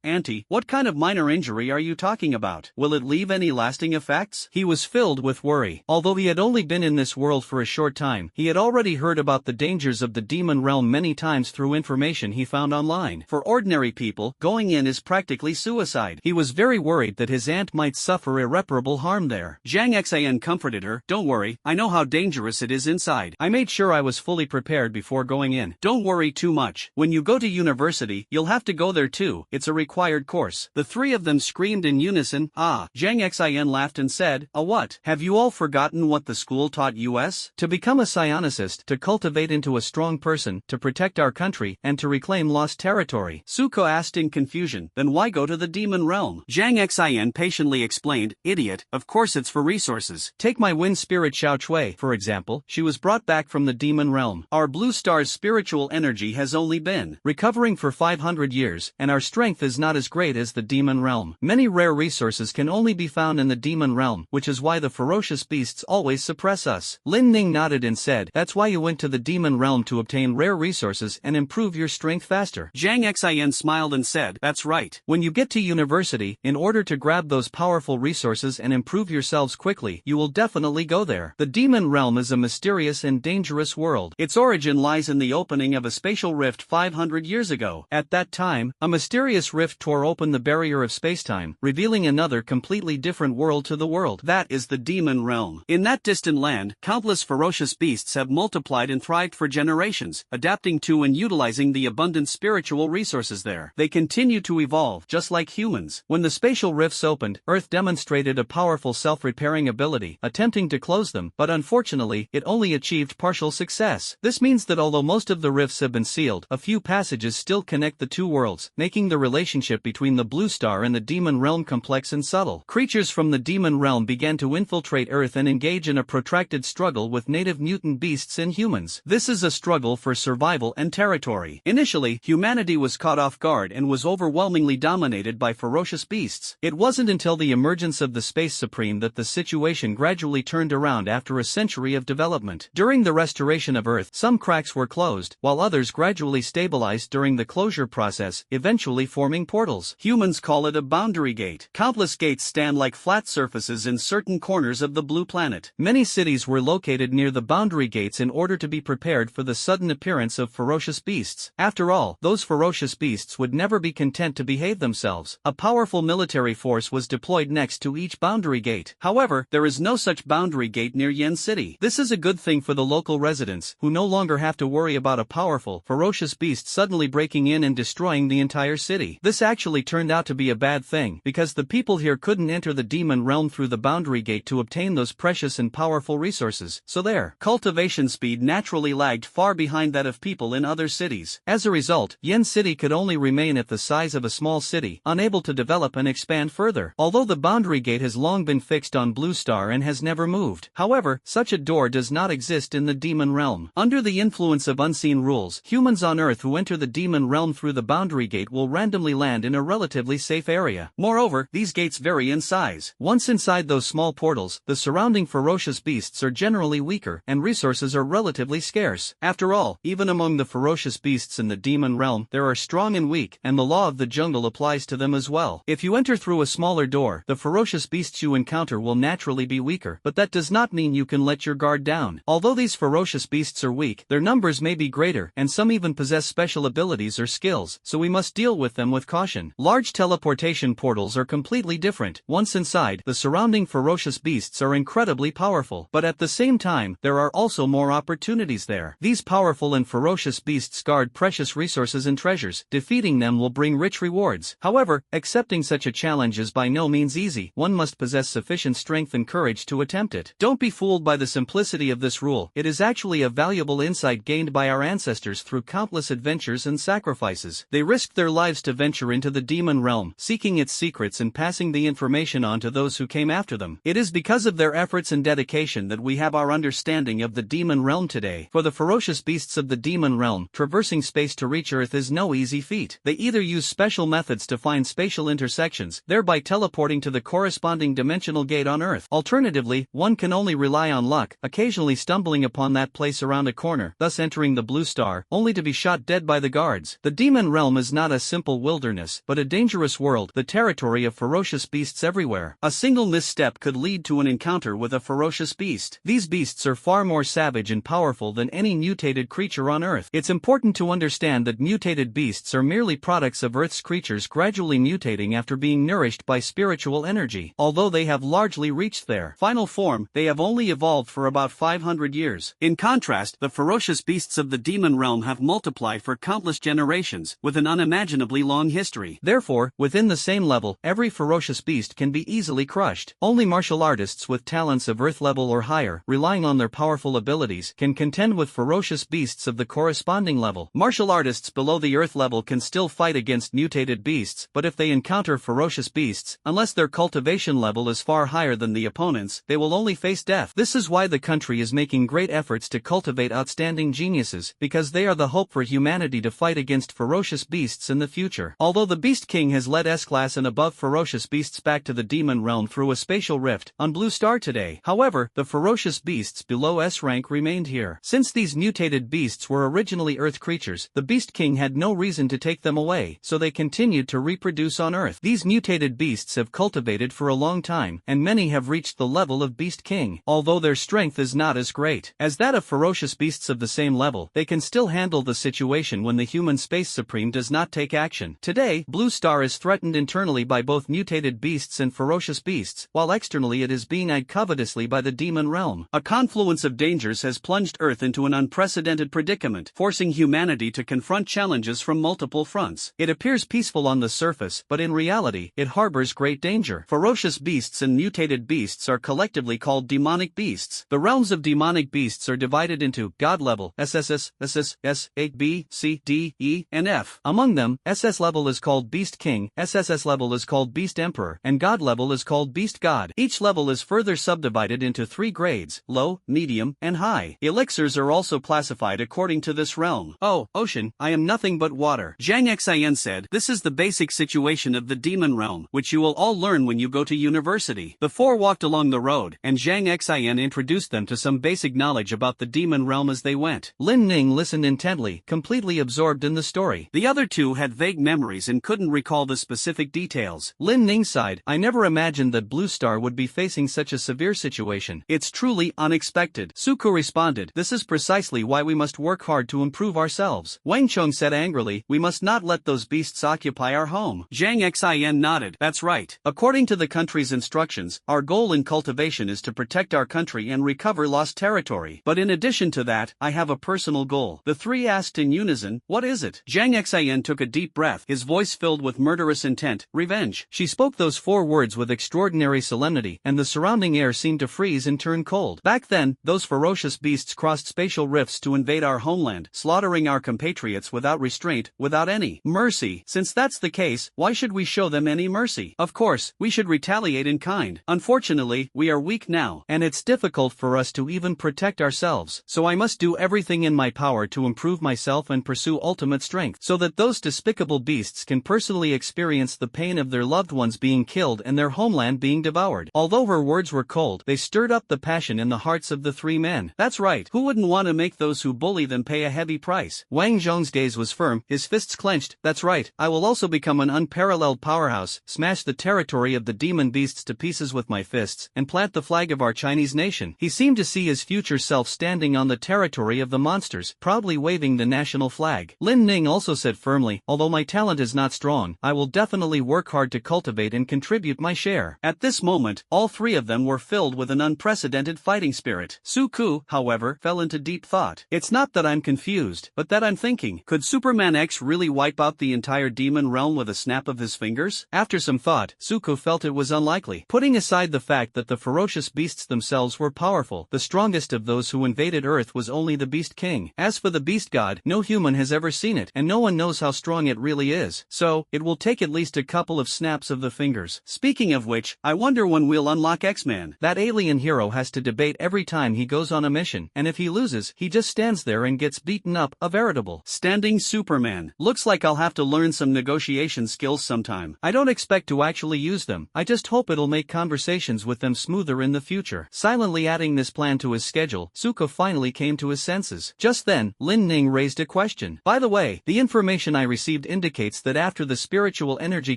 Auntie, what kind of minor injury are you talking about? Will it leave any lasting effects? He was filled with worry. Although he had only been in this world for a short time, he had already heard about the dangers of the demon realm many times through information he found online. For ordinary people, going in is practically suicide. He was very worried that his aunt might suffer irreparable harm there. Zhang Xian comforted her, don't worry, I know how dangerous it is inside. I made sure I was fully prepared before going in. Don't worry too much. When you go to university, you'll have to go there too. It's a required course. The three of them screamed in unison, ah. Zhang Xian laughed and said, a what? Have you all forgotten what the school taught us? To become a psionicist, to cultivate into a strong person, to protect our country, and to reclaim lost territory. Suko asked in confusion, then why go to the demon realm? Zhang Xian patiently explained, idiot, of course it's for resources. Take my wind spirit Xiao Chui, for example, she was brought back from the demon realm. Our blue star's spiritual energy has only been recovering for 500 years, and our strength is not as great as the demon realm. Many rare resources can only be found in the demon realm, which is why the ferocious beasts always suppress us. Lin Ning nodded and said, that's why you went to the demon realm, to obtain rare resources and improve your strength faster. Zhang Xian smiled and said, that's right. When you get to university, in order to grab those powerful resources and improve yourselves quickly, you will definitely go there. The demon realm is a mysterious and dangerous world. Its origin lies in the opening of a spatial rift 500 years ago. At that time, a mysterious rift tore open the barrier of spacetime, revealing another completely different world to the world. That is the demon realm. In that distant land, countless ferocious beasts have multiplied and thrived for generations, adapting to and utilizing the abundant spiritual resources there. They continue to evolve, just like humans. When the spatial rifts opened, Earth demonstrated a powerful self-repairing ability, attempting to close them, but unfortunately, it only achieved partial success. This means that although most of the rifts have been sealed, a few passages still connect the two worlds, making the relationship between the blue star and the demon realm complex and subtle. Creatures from the demon realm began to infiltrate Earth and engage in a protracted struggle with native mutant beasts and humans. This is a struggle for survival and territory. Initially, humanity was caught off guard and was overwhelmingly dominated by ferocious beasts. It wasn't until the emergence of the Space Supreme that the situation gradually turned around after a century of development. During the restoration of Earth, some cracks were closed, while others gradually stabilized during the closure process, eventually forming portals. Humans call it a boundary gate. Countless gates stand like flat surfaces in certain corners of the blue planet. Many cities were located near the boundary gates in order to be prepared for the sudden appearance of ferocious beasts. After all, those ferocious beasts would never be content to behave themselves. A powerful military force was deployed next to each boundary gate. However, there is no such boundary gate near Yen City. This is a good thing for the local residents, who no longer have to worry about a powerful, ferocious beast suddenly breaking in and destroying the entire city. This actually turned out to be a bad thing, because the people here couldn't enter the demon realm through the boundary gate to obtain those precious and powerful resources, so their cultivation speed naturally lagged far behind that of people in other cities. As a result, Yen City could only remain at the size of a small city, unable to develop and expand further. Although the boundary gate has long been fixed on Blue Star and has never moved. However, such a door does not exist in the demon realm. Under the influence of unseen rules, humans on Earth who enter the demon realm through the boundary gate will randomly land in a relatively safe area. Moreover, these gates vary in size. Once inside those small portals, the surrounding ferocious beasts are generally weaker, and resources are relatively scarce. After all, even among the ferocious beasts in the demon realm, there are strong and weak, and the law of the jungle applies to them as well. If you enter through a smaller door, the ferocious beasts you encounter will naturally be weaker, but that does not mean you can let your guard down. Although these ferocious beasts are weak, their numbers may be greater, and some even possess special abilities or skills, so we must deal with them with caution. Large teleportation portals are completely different. Once inside, the surrounding ferocious beasts are incredibly powerful, but at the same time, there are also more opportunities there. These powerful and ferocious beasts guard precious resources and treasures. Defeating them will bring rich rewards. However, accepting such a challenge is by no means easy. One must possess sufficient strength and courage to attempt it. Don't be fooled by the simplicity of this rule. It is actually a valuable insight gained by our ancestors through countless adventures and sacrifices. They risked their lives to venture into the demon realm, seeking its secrets and passing the information on to those who came after them. It is because of their efforts and dedication that we have our understanding of the demon realm today. For the ferocious beasts of the demon realm, traversing space to reach Earth is no easy feat. They either use special methods to find spatial intersections, thereby teleporting to the corresponding dimensional gate on Earth. Alternatively, one can only rely on luck, occasionally stumbling upon that place around a corner, thus entering the blue star, only to be shot dead by the guards. The demon realm is not a simple wilderness, but a dangerous world, the territory of ferocious beasts everywhere. A single misstep could lead to an encounter with a ferocious beast. These beasts are far more savage and powerful than any mutated creature on Earth. It's important to understand that mutated beasts are merely products of Earth's creatures gradually mutating after being nourished by spiritual energy. Although they have largely reached their final form, they have only evolved for about 500 years. In contrast, the ferocious beasts of the demon realm have multiplied for countless generations, with an unimaginably long history. Therefore, within the same level, every ferocious beast can be easily crushed. Only martial artists with talents of Earth level or higher, relying on their powerful abilities, can contend with ferocious beasts of the corresponding level. Martial artists below the Earth level can still fight against mutated beasts, but if they encounter ferocious beasts, unless their cultivation level is far higher than the opponents, they will only face death. This is why the country is making great efforts to cultivate outstanding geniuses, because they are the hope for humanity to fight against ferocious beasts in the future. Although the Beast King has led S-class and above ferocious beasts back to the demon realm through a spatial rift on Blue Star today, however, the ferocious beasts below S rank remained here. Since these mutated beasts were originally Earth creatures, the Beast King had no reason to take them away, so they continued to reproduce on Earth. These mutated beasts have cultivated for a long time, and many have reached the level of Beast King. Although their strength is not as great as that of ferocious beasts of the same level, they can still handle the situation when the human Space Supreme does not take action. Today, Blue Star is threatened internally by both mutated beasts and ferocious beasts, while externally it is being eyed covetously by the demon realm. A confluence of dangers has plunged Earth into an unprecedented predicament, forcing humanity to confront challenges from multiple fronts. It appears peaceful on the surface, but in reality, it harbors great danger. Ferocious beasts and mutated beasts are collectively called demonic beasts. The realms of demonic beasts are divided into God level, SSS, SS, A, B, C, D, E, and F. Among them, SS level is called Beast King, SSS level is called Beast Emperor, and God level is called Beast God. Each level is further subdivided into 3 grades, low, medium, and high. Elixirs are also classified according to this realm. Oh, Ocean, I am nothing but water. Zhang Xian said, this is the basic situation of the demon realm, which you will all learn when you go to university. The 4 walked along the road, and Zhang Xian introduced them to some basic knowledge about the demon realm as they went. Lin Ning listened intently, completely absorbed in the story. The other 2 had vague memories and couldn't recall the specific details. Lin Ning sighed, I never imagined that Blue Star would be facing such a severe situation. It's truly unexpected. Suku responded, this is precisely why we must work hard to improve ourselves. Wang Chong said angrily, we must not let those beasts occupy our home. Zhang Xian nodded, that's right. According to the country's instructions, our goal in cultivation is to protect our country and recover lost territory. But in addition to that, I have a personal goal. The 3 asked in unison, what is it? Zhang Xian took a deep breath, his voice filled with murderous intent, revenge. She spoke those 4 words with extraordinary solemnity, and the surrounding air seemed to freeze and turn cold. Back then, those ferocious beasts crossed spatial rifts to invade our homeland, slaughtering our compatriots without restraint, without any mercy. Since that's the case, why should we show them any mercy? Of course, we should retaliate in kind. Unfortunately, we are weak now, and it's difficult for us to even protect ourselves. So I must do everything in my power to improve myself and pursue ultimate strength, so that those despicable beasts can personally experience the pain of their loved ones being killed and their homeland being devoured. Although her words were cold, they stirred up the passion in the hearts of the 3 men. That's right, who wouldn't want to make those who bully them pay a heavy price? Wang Zhong's gaze was firm, his fists clenched. That's right, I will also become an unparalleled powerhouse, smash the territory of the demon beasts to pieces with my fists, and plant the flag of our Chinese nation. He seemed to see his future self standing on the territory of the monsters, proudly waving the national flag. Lin Ning also said firmly, although my talent is not strong, I will definitely work hard to cultivate and contribute my share. At this moment, all 3 of them were filled with an unprecedented fighting spirit. Suku, however, fell into deep thought. It's not that I'm confused, but that I'm thinking, could Superman X really wipe out the entire demon realm with a snap of his fingers? After some thought, Suku felt it was unlikely. Putting aside the fact that the ferocious beasts themselves were powerful, the strongest of those who invaded Earth was only the Beast King. As for the Beast God, no human has ever seen it, and no one knows how strong it really is. So, it will take at least a couple of snaps of the fingers. Speaking of which, I wonder when we'll unlock X-Man. That alien hero has to debate every time he goes on a mission, and if he loses, he just stands there and gets beaten up, a veritable standing Superman. Looks like I'll have to learn some negotiation skills sometime. I don't expect to actually use them, I just hope it'll make conversations with them smoother in the future. there. Silently adding this plan to his schedule, Suko finally came to his senses. Just then, Lin Ning raised a question. By the way, the information I received indicates that after the spiritual energy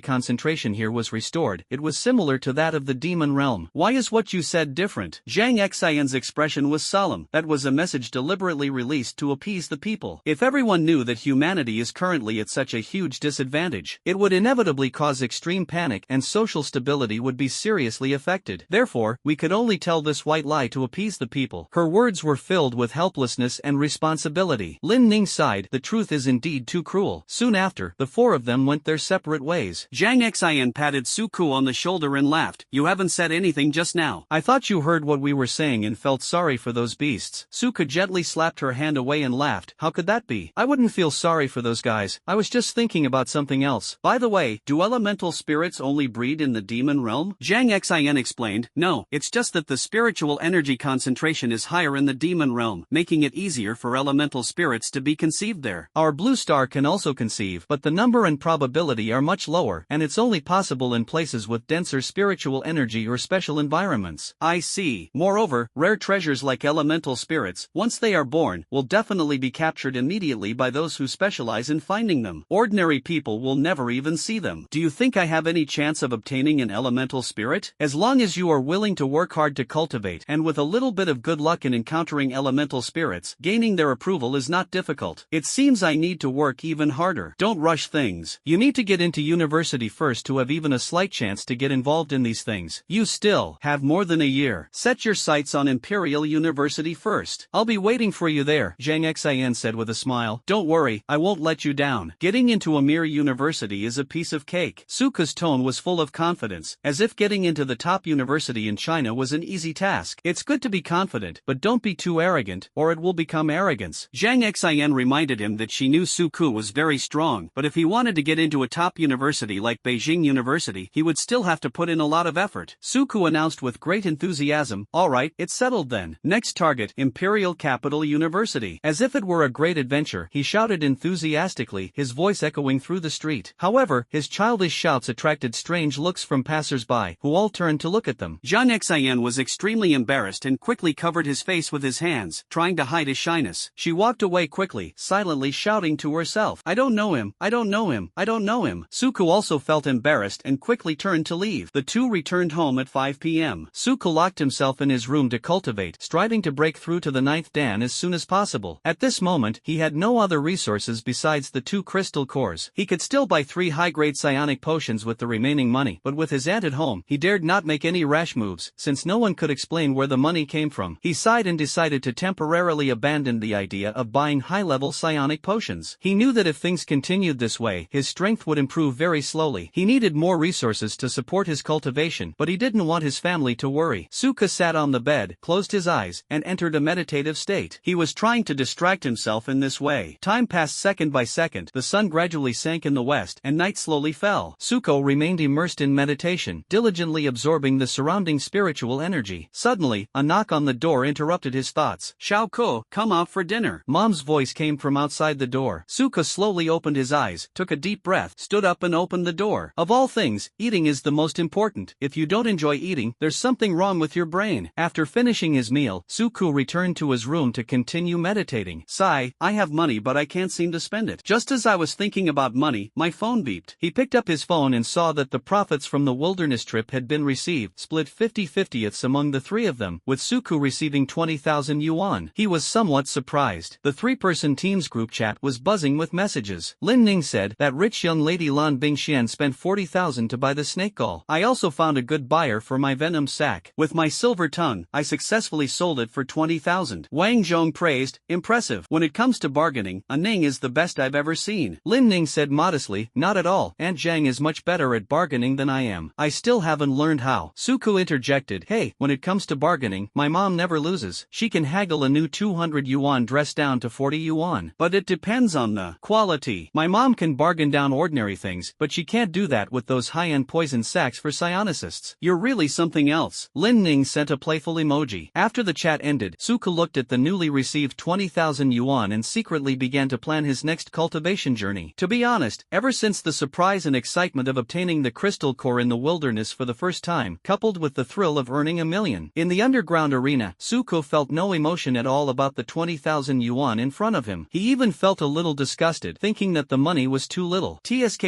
concentration here was restored, it was similar to that of the demon realm. Why is what you said different? Zhang Xian's expression was solemn. That was a message deliberately released to appease the people. If everyone knew that humanity is currently at such a huge disadvantage, it would inevitably cause extreme panic and social stability would be seriously affected. Therefore, we could only tell this white lie to appease the people. Her words were filled with helplessness and responsibility. Lin Ning sighed. The truth is indeed too cruel. Soon after, the four of them went their separate ways. Zhang Xian patted Suku on the shoulder and laughed. You haven't said anything just now. I thought you heard what we were saying and felt sorry for those beasts. Suku gently slapped her hand away and laughed. How could that be? I wouldn't feel sorry for those guys. I was just thinking about something else. By the way, do elemental spirits only breed in the demon realm? Zhang Xian explained. No, it's just that the spiritual energy concentration is higher in the demon realm, making it easier for elemental spirits to be conceived there. Our blue star can also conceive, but the number and probability are much lower, and it's only possible in places with denser spiritual energy or special environments. I see. Moreover, rare treasures like elemental spirits, once they are born, will definitely be captured immediately by those who specialize in finding them. Ordinary people will never even see them. Do you think I have any chance of obtaining an elemental spirit? As long as you are willing to work hard to cultivate, and with a little bit of good luck in encountering elemental spirits, gaining their approval is not difficult. It seems I need to work even harder. Don't rush things. You need to get into university first to have even a slight chance to get involved in these things. You still have more than a year. Set your sights on Imperial University first. I'll be waiting for you there, Zhang Xian said with a smile. Don't worry, I won't let you down. Getting into a mere university is a piece of cake. Suka's tone was full of confidence, as if getting into the top university in China was an easy task. It's good to be confident, but don't be too arrogant, or it will become arrogance. Zhang Xian reminded him that she knew Suku was very strong, but if he wanted to get into a top university like Beijing University, he would still have to put in a lot of effort. Suku announced with great enthusiasm, alright, it's settled then. Next target, Imperial Capital University. As if it were a great adventure, he shouted enthusiastically, his voice echoing through the street. However, his childish shouts attracted strange looks from passers-by, who all turned to look at them. Zhang Xian was extremely embarrassed and quickly covered his face with his hands, trying to hide his shyness. She walked away quickly, silently shouting to herself, I don't know him, I don't know him, I don't know him. Suku also felt embarrassed and quickly turned to leave. The two returned home at 5 p.m. Suku locked himself in his room to cultivate, striving to break through to the 9th dan as soon as possible. At this moment, he had no other resources besides the 2 crystal cores. He could still buy 3 high-grade psionic potions with the remaining money, but with his aunt at home, he dared not make any rash moves, since no one could explain where the money came from. He sighed and decided to temporarily abandon the idea of buying high-level psionic potions. He knew that if things continued this way, his strength would improve very slowly. He needed more resources to support his cultivation, but he didn't want his family to worry. Suka sat on the bed, closed his eyes, and entered a meditative state. He was trying to distract himself in this way. Time passed second by second, the sun gradually sank in the west, and night slowly fell. Suko remained immersed in meditation, diligently absorbing the surrounding spiritual energy. Suddenly, a knock on the door interrupted his thoughts. Xiaoko, come out for dinner. Mom's voice came from outside the door. Suka slowly opened his eyes, took a deep breath, stood up and opened the door. Of all things, eating is the most important. If you don't enjoy eating, there's something wrong with your brain. After finishing his meal, Suku returned to his room to continue meditating. Sigh, I have money but I can't seem to spend it. Just as I was thinking about money, my phone beeped. He picked up his phone and saw that the profits from the wilderness trip had been received, split 50/50ths among the 3 of them, with Suku receiving 20,000 yuan. He was somewhat surprised. The 3-person team's group chat was buzzing with messages. Lin Ning said, that rich young lady Lan Bingxian spent 40,000 to buy the snake gall. I also found a good buyer for my venom sac. With my silver tongue, I successfully sold it for 20,000. Wang Zhong praised, impressive. When it comes to bargaining, a Ning is the best I've ever seen. Lin Ning said modestly, not at all. Aunt Zhang is much better at bargaining than I am. I still haven't learned how. Suku interjected, hey, when it comes to bargaining, my mom never loses. She can haggle a new 200 yuan dress down to 40 yuan. But it depends on the quality. My mom can bargain down ordinary things, but she can't do that with those high-end poison sacs for psionicists. You're really something else. Lin Ning sent a playful emoji. After the chat ended, Suku looked at the newly received 20,000 yuan and secretly began to plan his next cultivation journey. To be honest, ever since the surprise and excitement of obtaining the crystal core in the wilderness for the first time, coupled with the thrill of earning $1 million. In the underground arena, Suko felt no emotion at all about the 20,000 yuan in front of him. He even felt a little disgusted, thinking that the money was too little. TSK,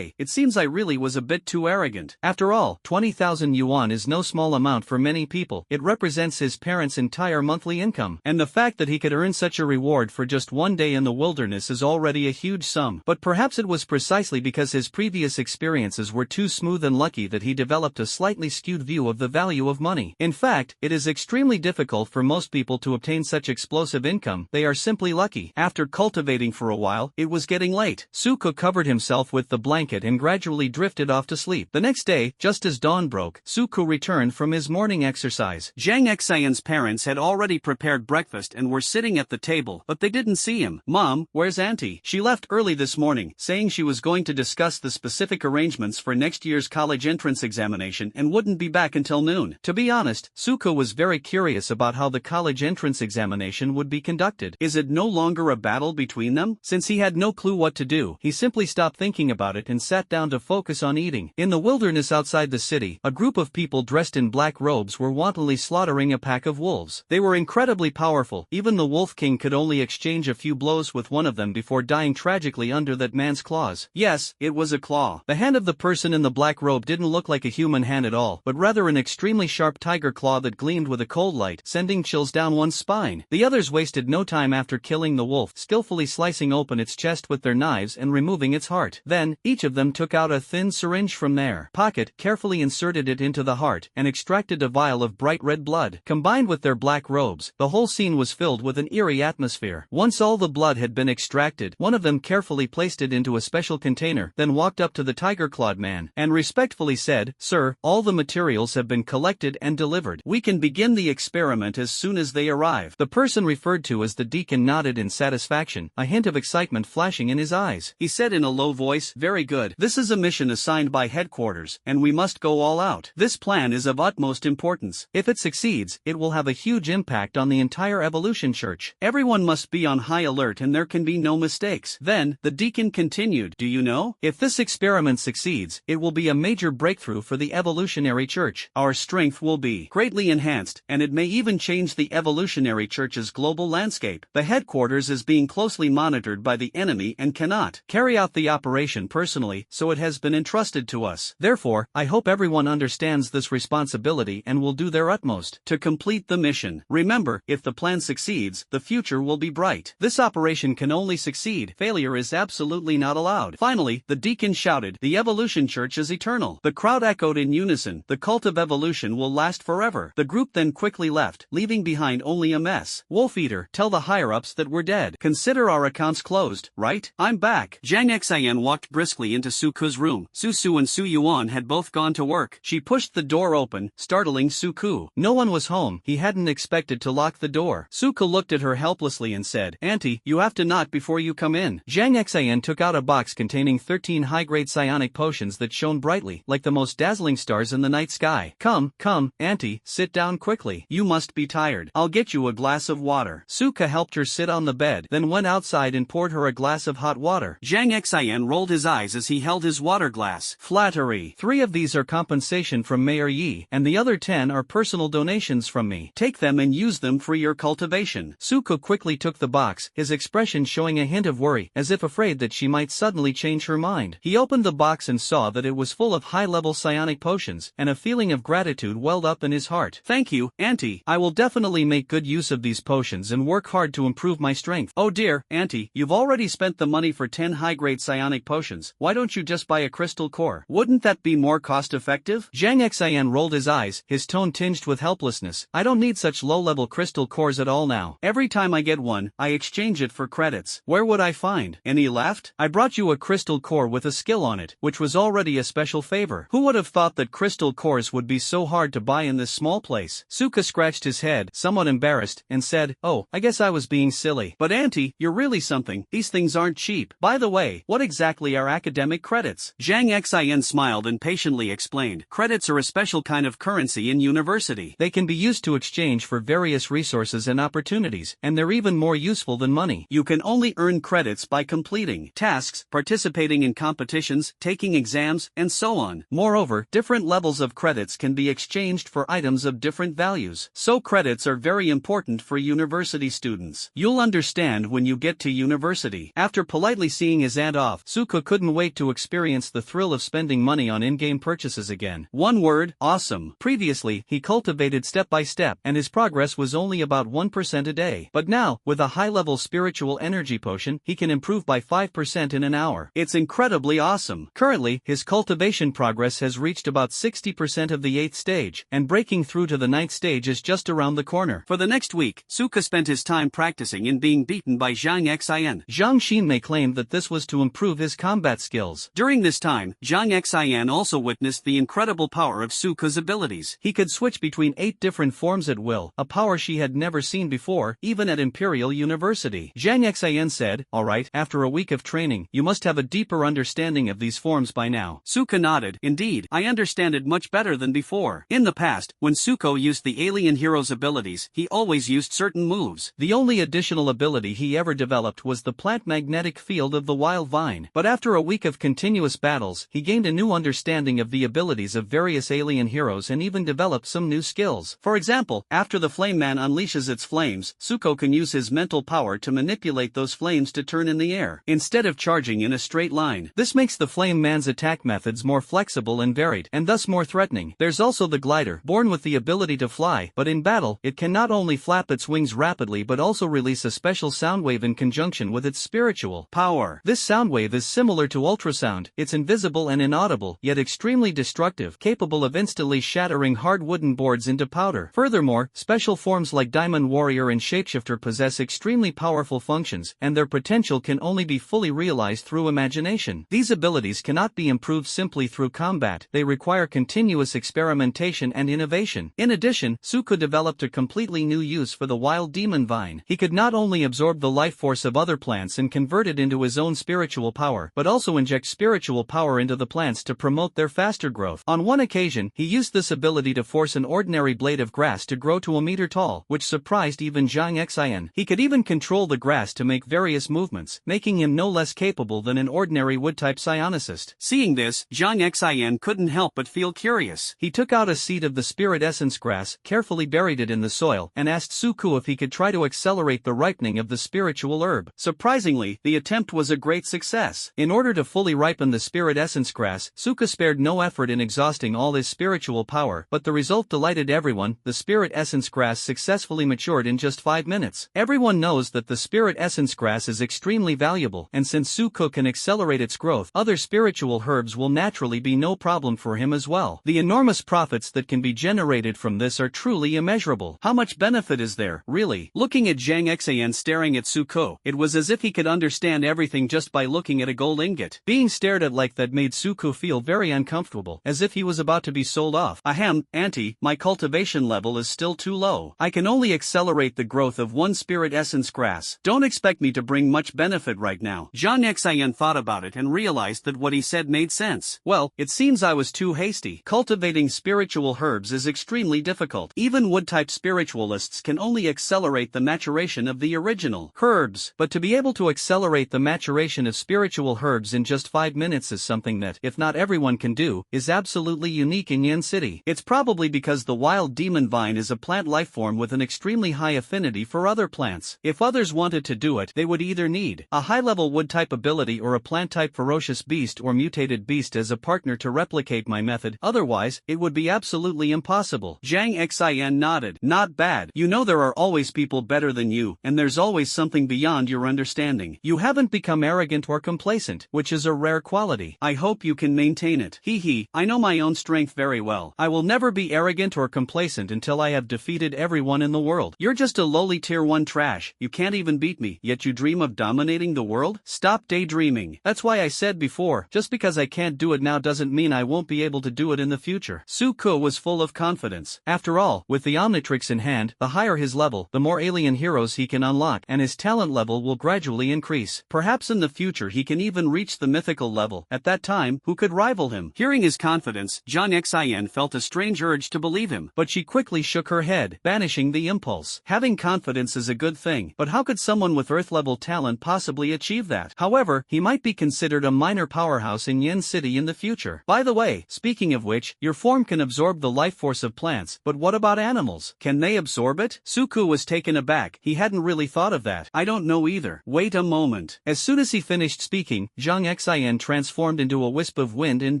it seems I really was a bit too arrogant. After all, 20,000 yuan is no small amount for many people. It represents his parents' entire monthly income. And the fact that he could earn such a reward for just one day in the wilderness is already a huge sum. But perhaps it was precisely because his previous experiences were too smooth and lucky that he developed a slightly skewed view of the value of money. In fact, it is extremely difficult for most people to obtain such explosive income. They are simply lucky. After cultivating for a while, it was getting late. Suko covered himself with the blanket and gradually drifted off to sleep. The next day, just as dawn broke, Suko returned from his morning exercise. Zhang Xian's parents had already prepared breakfast and were sitting at the table, but they didn't see him. Mom, where's Auntie? She left early this morning, saying she was going to discuss the specific arrangements for next year's college entrance examination and wouldn't be back until noon. To be honest, Suko was very curious about how the college entrance examination would be conducted. Is it no longer a battle between them? Since he had no clue what to do, he simply stopped thinking about it and sat down to focus on eating. In the wilderness outside the city, a group of people dressed in black robes were wantonly slaughtering a pack of wolves. They were incredibly powerful. Even the Wolf King could only exchange a few blows with one of them before dying tragically under that man's claws. Yes, it was a claw. The hand of the person in the black robe didn't look like a human hand at all, but rather an extremely sharp tiger claw that gleamed with a cold light, sending chills down one's spine. The others wasted no time after killing the wolf, skillfully slicing open its chest with their knives and removing its heart. Then, each of them took out a thin syringe from their pocket, carefully inserted it into the heart, and extracted a vial of bright red blood. Combined with their black robes, the whole scene was filled with an eerie atmosphere. Once all the blood had been extracted, one of them carefully placed it into a special container, then walked up to the tiger-clawed man, and respectfully said, "Sir, all the materials have been collected and delivered. We can begin the experiment as soon as they arrive." The person referred to as the deacon nodded in satisfaction, a hint of excitement flashing in his eyes. He said in a low voice, "Very good. This is a mission assigned by headquarters, and we must go all out. This plan is of utmost importance. If it succeeds, it will have a huge impact on the entire Evolution Church. Everyone must be on high alert and there can be no mistakes." Then, the deacon continued, "Do you know? If this experiment succeeds, it will be a major breakthrough for the Evolutionary Church. Our strength will be greatly enhanced, and it may even change the Evolutionary Church's global landscape. The headquarters is being closely monitored by the enemy and cannot carry out the operation personally, so it has been entrusted to us. Therefore, I hope everyone understands this responsibility and will do their utmost to complete the mission. Remember, if the plan succeeds, the future will be bright. This operation can only succeed. Failure is absolutely not allowed." Finally, the deacon shouted, "The Evolution Church is eternal." The crowd echoed in unison, "The cult of evolution will last forever." The group then quickly left, leaving behind only a mess. "Wolf Eater, tell the higher-ups that we're dead. Consider our accounts closed, right? I'm back." Zhang Xian walked briskly into Suku's room. Su and Su Yuan had both gone to work. She pushed the door open, startling Suku. No one was home. He hadn't expected to lock the door. Suku looked at her helplessly and said, "Auntie, you have to knock before you come in." Zhang Xian took out a box containing 13 high-grade psionic potions that shone brightly, like the most dazzling stars in the night sky. Come, Auntie, sit down quickly. You must be tired. I'll get you a glass of water." Suka helped her sit on the bed, then went outside and poured her a glass of hot water. Zhang Xian rolled his eyes as he held his water glass. "Flattery. 3 of these are compensation from Mayor Yi, and the other 10 are personal donations from me. Take them and use them for your cultivation." Suko quickly took the box, his expression showing a hint of worry, as if afraid that she might suddenly change her mind. He opened the box and saw that it was full of high-level psionic potions, and a feeling of gratitude welled up in his heart. "Thank you, Auntie. I will definitely make good use of these potions and work hard to improve my strength." "Oh dear, Auntie, you've already spent the money for 10 high-grade psionic potions. Why don't you just buy a crystal core? Wouldn't that be more cost-effective?" Zhang Xian rolled his eyes, his tone tinged with helplessness. "I don't need such low-level crystal cores at all now. Every time I get one, I exchange it for credits. Where would I find any left? I brought you a crystal core with a skill on it, which was already a special favor. Who would have thought that crystal cores would be so hard to buy in this small place?" Suka scratched his head, somewhat embarrassed, and said, "Oh, I guess I was being silly. But Auntie, you're really something. These things aren't cheap. By the way, what exactly are academic credits?" Zhang Xian smiled and patiently explained, "Credits are a special kind of currency in university. They can be used to exchange for various resources and opportunities, and they're even more useful than money. You can only earn credits by completing tasks, participating in competitions, taking exams, and so on. Moreover, different levels of credits can be exchanged exchanged for items of different values. So credits are very important for university students. You'll understand when you get to university. After politely seeing his aunt off, Suko couldn't wait to experience the thrill of spending money on in-game purchases again. One word, awesome. Previously, he cultivated step by step, and his progress was only about 1% a day. But now, with a high-level spiritual energy potion, he can improve by 5% in an hour. It's incredibly awesome. Currently, his cultivation progress has reached about 60% of the 8th stage, and breaking through to the 9th stage is just around the corner. For the next week, Suka spent his time practicing and being beaten by Zhang Xian. Zhang Xinmei claimed that this was to improve his combat skills. During this time, Zhang Xian also witnessed the incredible power of Suka's abilities. He could switch between 8 different forms at will, a power she had never seen before, even at Imperial University. Zhang Xian said, "Alright, after a week of training, you must have a deeper understanding of these forms by now." Suka nodded. "Indeed, I understand it much better than before. In the past, when Suko used the alien hero's abilities, he always used certain moves. The only additional ability he ever developed was the plant magnetic field of the wild vine. But after a week of continuous battles, he gained a new understanding of the abilities of various alien heroes and even developed some new skills. For example, after the Flame Man unleashes its flames, Suko can use his mental power to manipulate those flames to turn in the air, instead of charging in a straight line. This makes the Flame Man's attack methods more flexible and varied, and thus more threatening. There's also the glider, born with the ability to fly, but in battle, it can not only flap its wings rapidly but also release a special sound wave in conjunction with its spiritual power. This sound wave is similar to ultrasound. It's invisible and inaudible, yet extremely destructive, capable of instantly shattering hard wooden boards into powder. Furthermore, special forms like Diamond Warrior and Shapeshifter possess extremely powerful functions, and their potential can only be fully realized through imagination. These abilities cannot be improved simply through combat. They require continuous experimentation and innovation. In addition, Suko developed a completely new use for the wild demon vine. He could not only absorb the life force of other plants and convert it into his own spiritual power, but also inject spiritual power into the plants to promote their faster growth. On one occasion, he used this ability to force an ordinary blade of grass to grow to a meter tall, which surprised even Zhang Xian. He could even control the grass to make various movements, making him no less capable than an ordinary wood-type psionicist. Seeing this, Zhang Xian couldn't help but feel curious. He took out a seed of the spirit essence grass, carefully buried it in the soil, and asked Suku if he could try to accelerate the ripening of the spiritual herb. Surprisingly, the attempt was a great success. In order to fully ripen the spirit essence grass, Suka spared no effort in exhausting all his spiritual power, but the result delighted everyone. The spirit essence grass successfully matured in just 5 minutes. Everyone knows that the spirit essence grass is extremely valuable, and since Suko can accelerate its growth, other spiritual herbs will naturally be no problem for him as well. The enormous profits that can be generated from this are truly immeasurable. How much benefit is there, really? Looking at Zhang Xian staring at Suko, it was as if he could understand everything just by looking at a gold ingot. Being stared at like that made Suko feel very uncomfortable, as if he was about to be sold off. Ahem, auntie, my cultivation level is still too low. I can only accelerate the growth of one spirit essence grass. Don't expect me to bring much benefit right now. Zhang Xian thought about it and realized that what he said made sense. Well, it seems I was too hasty. Cultivating spiritual herbs is extremely difficult. Even wood-type spiritualists can only accelerate the maturation of the original herbs. But to be able to accelerate the maturation of spiritual herbs in just 5 minutes is something that, if not everyone can do, is absolutely unique in Yin City. It's probably because the wild demon vine is a plant lifeform with an extremely high affinity for other plants. If others wanted to do it, they would either need a high-level wood-type ability or a plant-type ferocious beast or mutated beast as a partner to replicate my method. Otherwise, it would be absolutely impossible. Zhang Xian nodded. Not bad. You know there are always people better than you, and there's always something beyond your understanding. You haven't become arrogant or complacent, which is a rare quality. I hope you can maintain it. Hee, I know my own strength very well. I will never be arrogant or complacent until I have defeated everyone in the world. You're just a lowly tier 1 trash. You can't even beat me, yet you dream of dominating the world? Stop daydreaming. That's why I said before, just because I can't do it now doesn't mean I won't be able to do it in the future. Suko was full of confidence. After all, with the Omnitrix in hand, the higher his level, the more alien heroes he can unlock, and his talent level will gradually increase. Perhaps in the future he can even reach the mythical level. At that time, who could rival him? Hearing his confidence, Zhang Xian felt a strange urge to believe him, but she quickly shook her head, banishing the impulse. Having confidence is a good thing, but how could someone with Earth-level talent possibly achieve that? However, he might be considered a minor powerhouse in Yin City in the future. By the way, speaking of which, your form can absorb the life force of plants, but what about animals? Can they absorb it? Suku was taken aback, he hadn't really thought of that. I don't know either. Wait a moment. As soon as he finished speaking, Zhang Xian transformed into a wisp of wind and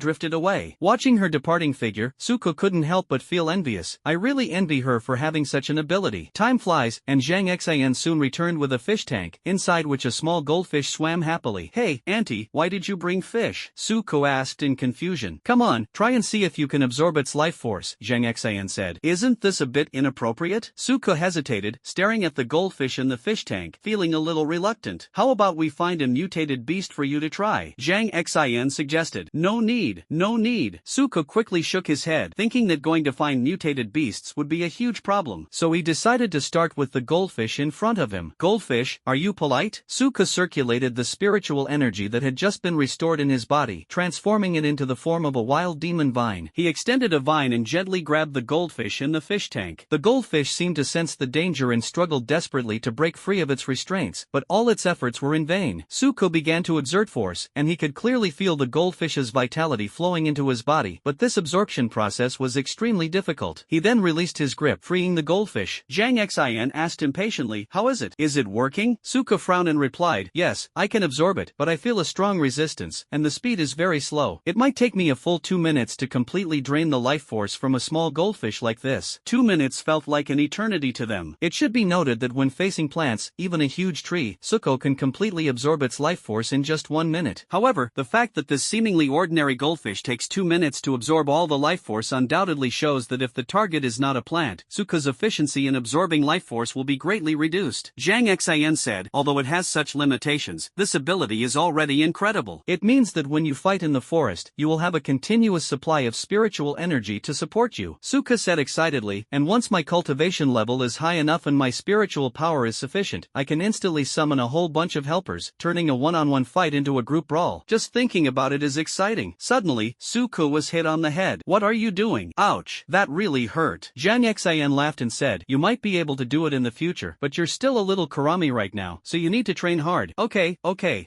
drifted away. Watching her departing figure, Suko couldn't help but feel envious. I really envy her for having such an ability. Time flies, and Zhang Xian soon returned with a fish tank, inside which a small goldfish swam happily. Hey, auntie, why did you bring fish? Suko asked in confusion. Come on, try and see if you can absorb its life force, Zhang Xian said. Isn't this a bit inappropriate? Suko hesitated, staring at the goldfish in the fish tank, feeling a little reluctant. How about we find a mutated beast for you to try? Zhang Xian suggested. No need, no need. Suko quickly shook his head, thinking that going to find mutated beasts would be a huge problem. So he decided to start with the goldfish in front of him. Goldfish, are you polite? Suko circulated the spiritual energy that had just been restored in his body, transforming it into the form of a wild demon vine. He extended a vine and gently grabbed the goldfish in the fish tank. The goldfish seemed to sense the danger and struggled desperately to break free of its restraints, but all its efforts were in vain. Suko began to exert force, and he could clearly feel the goldfish's vitality flowing into his body, but this absorption process was extremely difficult. He then released his grip, freeing the goldfish. Zhang Xian asked impatiently, how is it? Is it working? Suko frowned and replied, yes, I can absorb it, but I feel a strong resistance, and the speed is very slow. It might take me a full 2 minutes to completely drain the life force from a small goldfish like this. 2 minutes felt like an eternity to them. It should be noted that when facing plants, even a huge tree, Suko can completely absorb its life force in just 1 minute. However, the fact that this seemingly ordinary goldfish takes 2 minutes to absorb all the life force undoubtedly shows that if the target is not a plant, Suko's efficiency in absorbing life force will be greatly reduced. Zhang Xian said, although it has such limitations, this ability is already incredible. It means that when you fight in the forest, you will have a continuous supply of spiritual energy to support you. Suko said excitedly, and once my cultivation level is high enough and my spiritual power is sufficient, I can instantly summon a whole bunch of helpers, turning a one-on-one fight into a group brawl. Just thinking about it is exciting. Suddenly, Suko was hit on the head. What are you doing? Ouch, that really hurt. Zhang Xian laughed and said, you might be able to do it in the future, but you're still a little karami right now, so you need to train hard. Okay,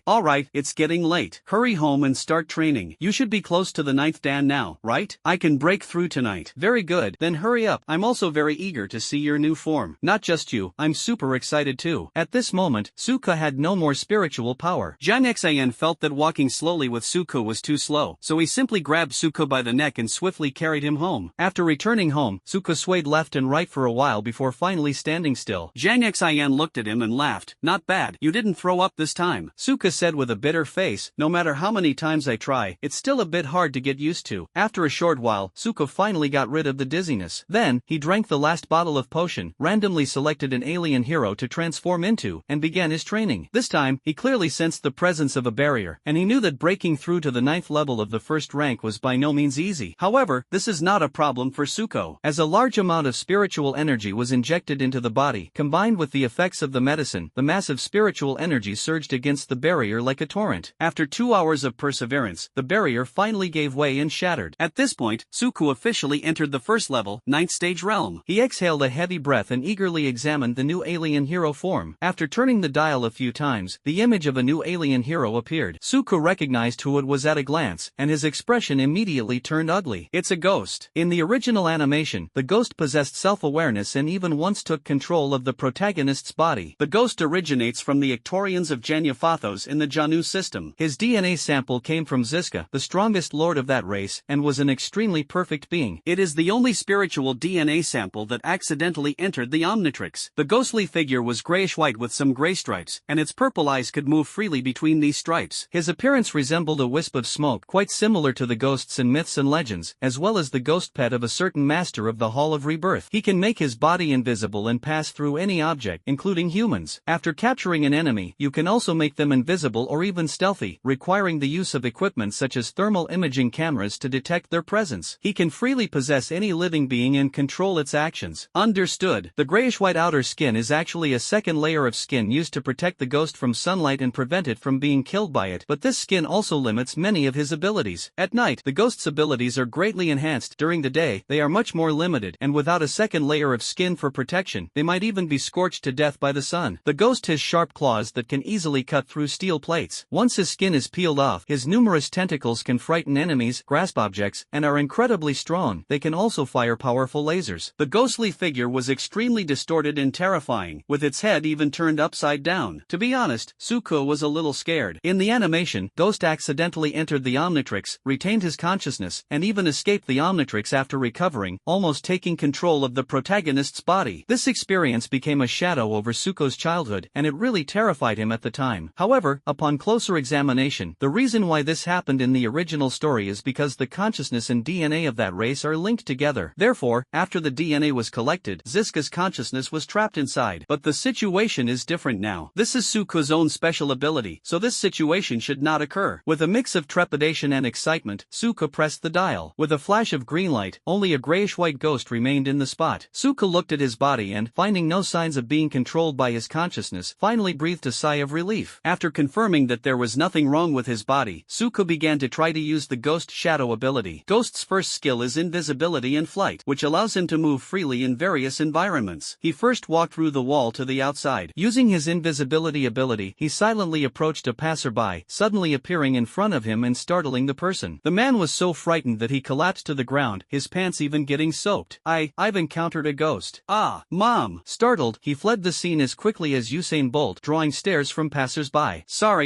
alright, it's getting late. Hurry home and start training. You should be close to the 9th dan now, right? I can break through tonight. Very good, then hurry up. I'm also very eager to see your new form. Not just you, I'm super excited too. At this moment, Suko had no more spiritual power. Zhang Xian felt that walking slowly with Suko was too slow, so he simply grabbed Suko by the neck and swiftly carried him home. After returning home, Suko swayed left and right for a while before finally standing still. Zhang Xian looked at him and laughed. Not bad, you didn't throw up this time. Suko said with a bitter face, no matter how many times I try, it's still a bit hard to get used to. After a short while, Suko finally got rid of the dizziness. Then, he drank the last bottle of potion, randomly selected an alien hero to transform into, and began his training. This time, he clearly sensed the presence of a barrier, and he knew that breaking through to the 9th level of the first rank was by no means easy. However, this is not a problem for Suko, as a large amount of spiritual energy was injected into the body. Combined with the effects of the medicine, the massive spiritual energy surged against the barrier like a torrent. After 2 hours of perseverance, the barrier finally gave way and shattered. At this point, Suko officially entered the first level, 9th stage realm. He exhaled a heavy breath and eagerly examined the new alien hero form. After turning the dial a few times, the image of a new alien hero appeared. Suko recognized who it was at a glance, and his expression immediately turned ugly. It's a ghost. In the original animation, the ghost possessed self-awareness and even once took control of the protagonist's body. The ghost originates from the Ictorians of Janyafathos in the Janu system. His DNA sample came from Ziska, the strongest lord of that race, and was an extremely perfect being. It is the only spiritual DNA sample that accidentally entered the Omnitrix. The ghostly figure was grayish-white with some gray stripes, and its purple eyes could move freely between these stripes. His appearance resembled a wisp of smoke, quite similar to the ghosts in myths and legends, as well as the ghost pet of a certain master of the Hall of Rebirth. He can make his body invisible and pass through any object, including humans. After capturing an enemy, you can also make them invisible or even stealthy, requiring the use of equipment such as thermal imaging cameras to detect their presence. He can freely possess any living being and control its actions. Understood. The grayish-white outer skin is actually a second layer of skin used to protect the ghost from sunlight and prevent it from being killed by it, but this skin also limits many of his abilities. At night, the ghost's abilities are greatly enhanced. During the day, they are much more limited, and without a second layer of skin for protection, they might even be scorched to death by the sun. The ghost has sharp claws that can easily cut through steel plates. Once his skin is peeled off, his numerous tentacles can frighten enemies, grasp objects, and are incredibly strong. phone. They can also fire powerful lasers. The ghostly figure was extremely distorted and terrifying, with its head even turned upside down. To be honest, Suko was a little scared. In the animation, Ghost accidentally entered the Omnitrix, retained his consciousness, and even escaped the Omnitrix after recovering, almost taking control of the protagonist's body. This experience became a shadow over Suko's childhood, and it really terrified him at the time. However, upon closer examination, the reason why this happened in the original story is because the consciousness and DNA of that race are linked together. Therefore, after the DNA was collected, Ziska's consciousness was trapped inside. But the situation is different now. This is Suko's own special ability, so this situation should not occur. With a mix of trepidation and excitement, Suko pressed the dial. With a flash of green light, only a grayish-white ghost remained in the spot. Suko looked at his body and, finding no signs of being controlled by his consciousness, finally breathed a sigh of relief. After confirming that there was nothing wrong with his body, Suko began to try to use the Ghost Shadow ability. Ghost's first skill is invisibility and flight, which allows him to move freely in various environments. He first walked through the wall to the outside. Using his invisibility ability, he silently approached a passerby, suddenly appearing in front of him and startling the person. The man was so frightened that he collapsed to the ground, his pants even getting soaked. I've encountered a ghost. Ah, Mom! Startled, he fled the scene as quickly as Usain Bolt, drawing stares from passersby. Sorry.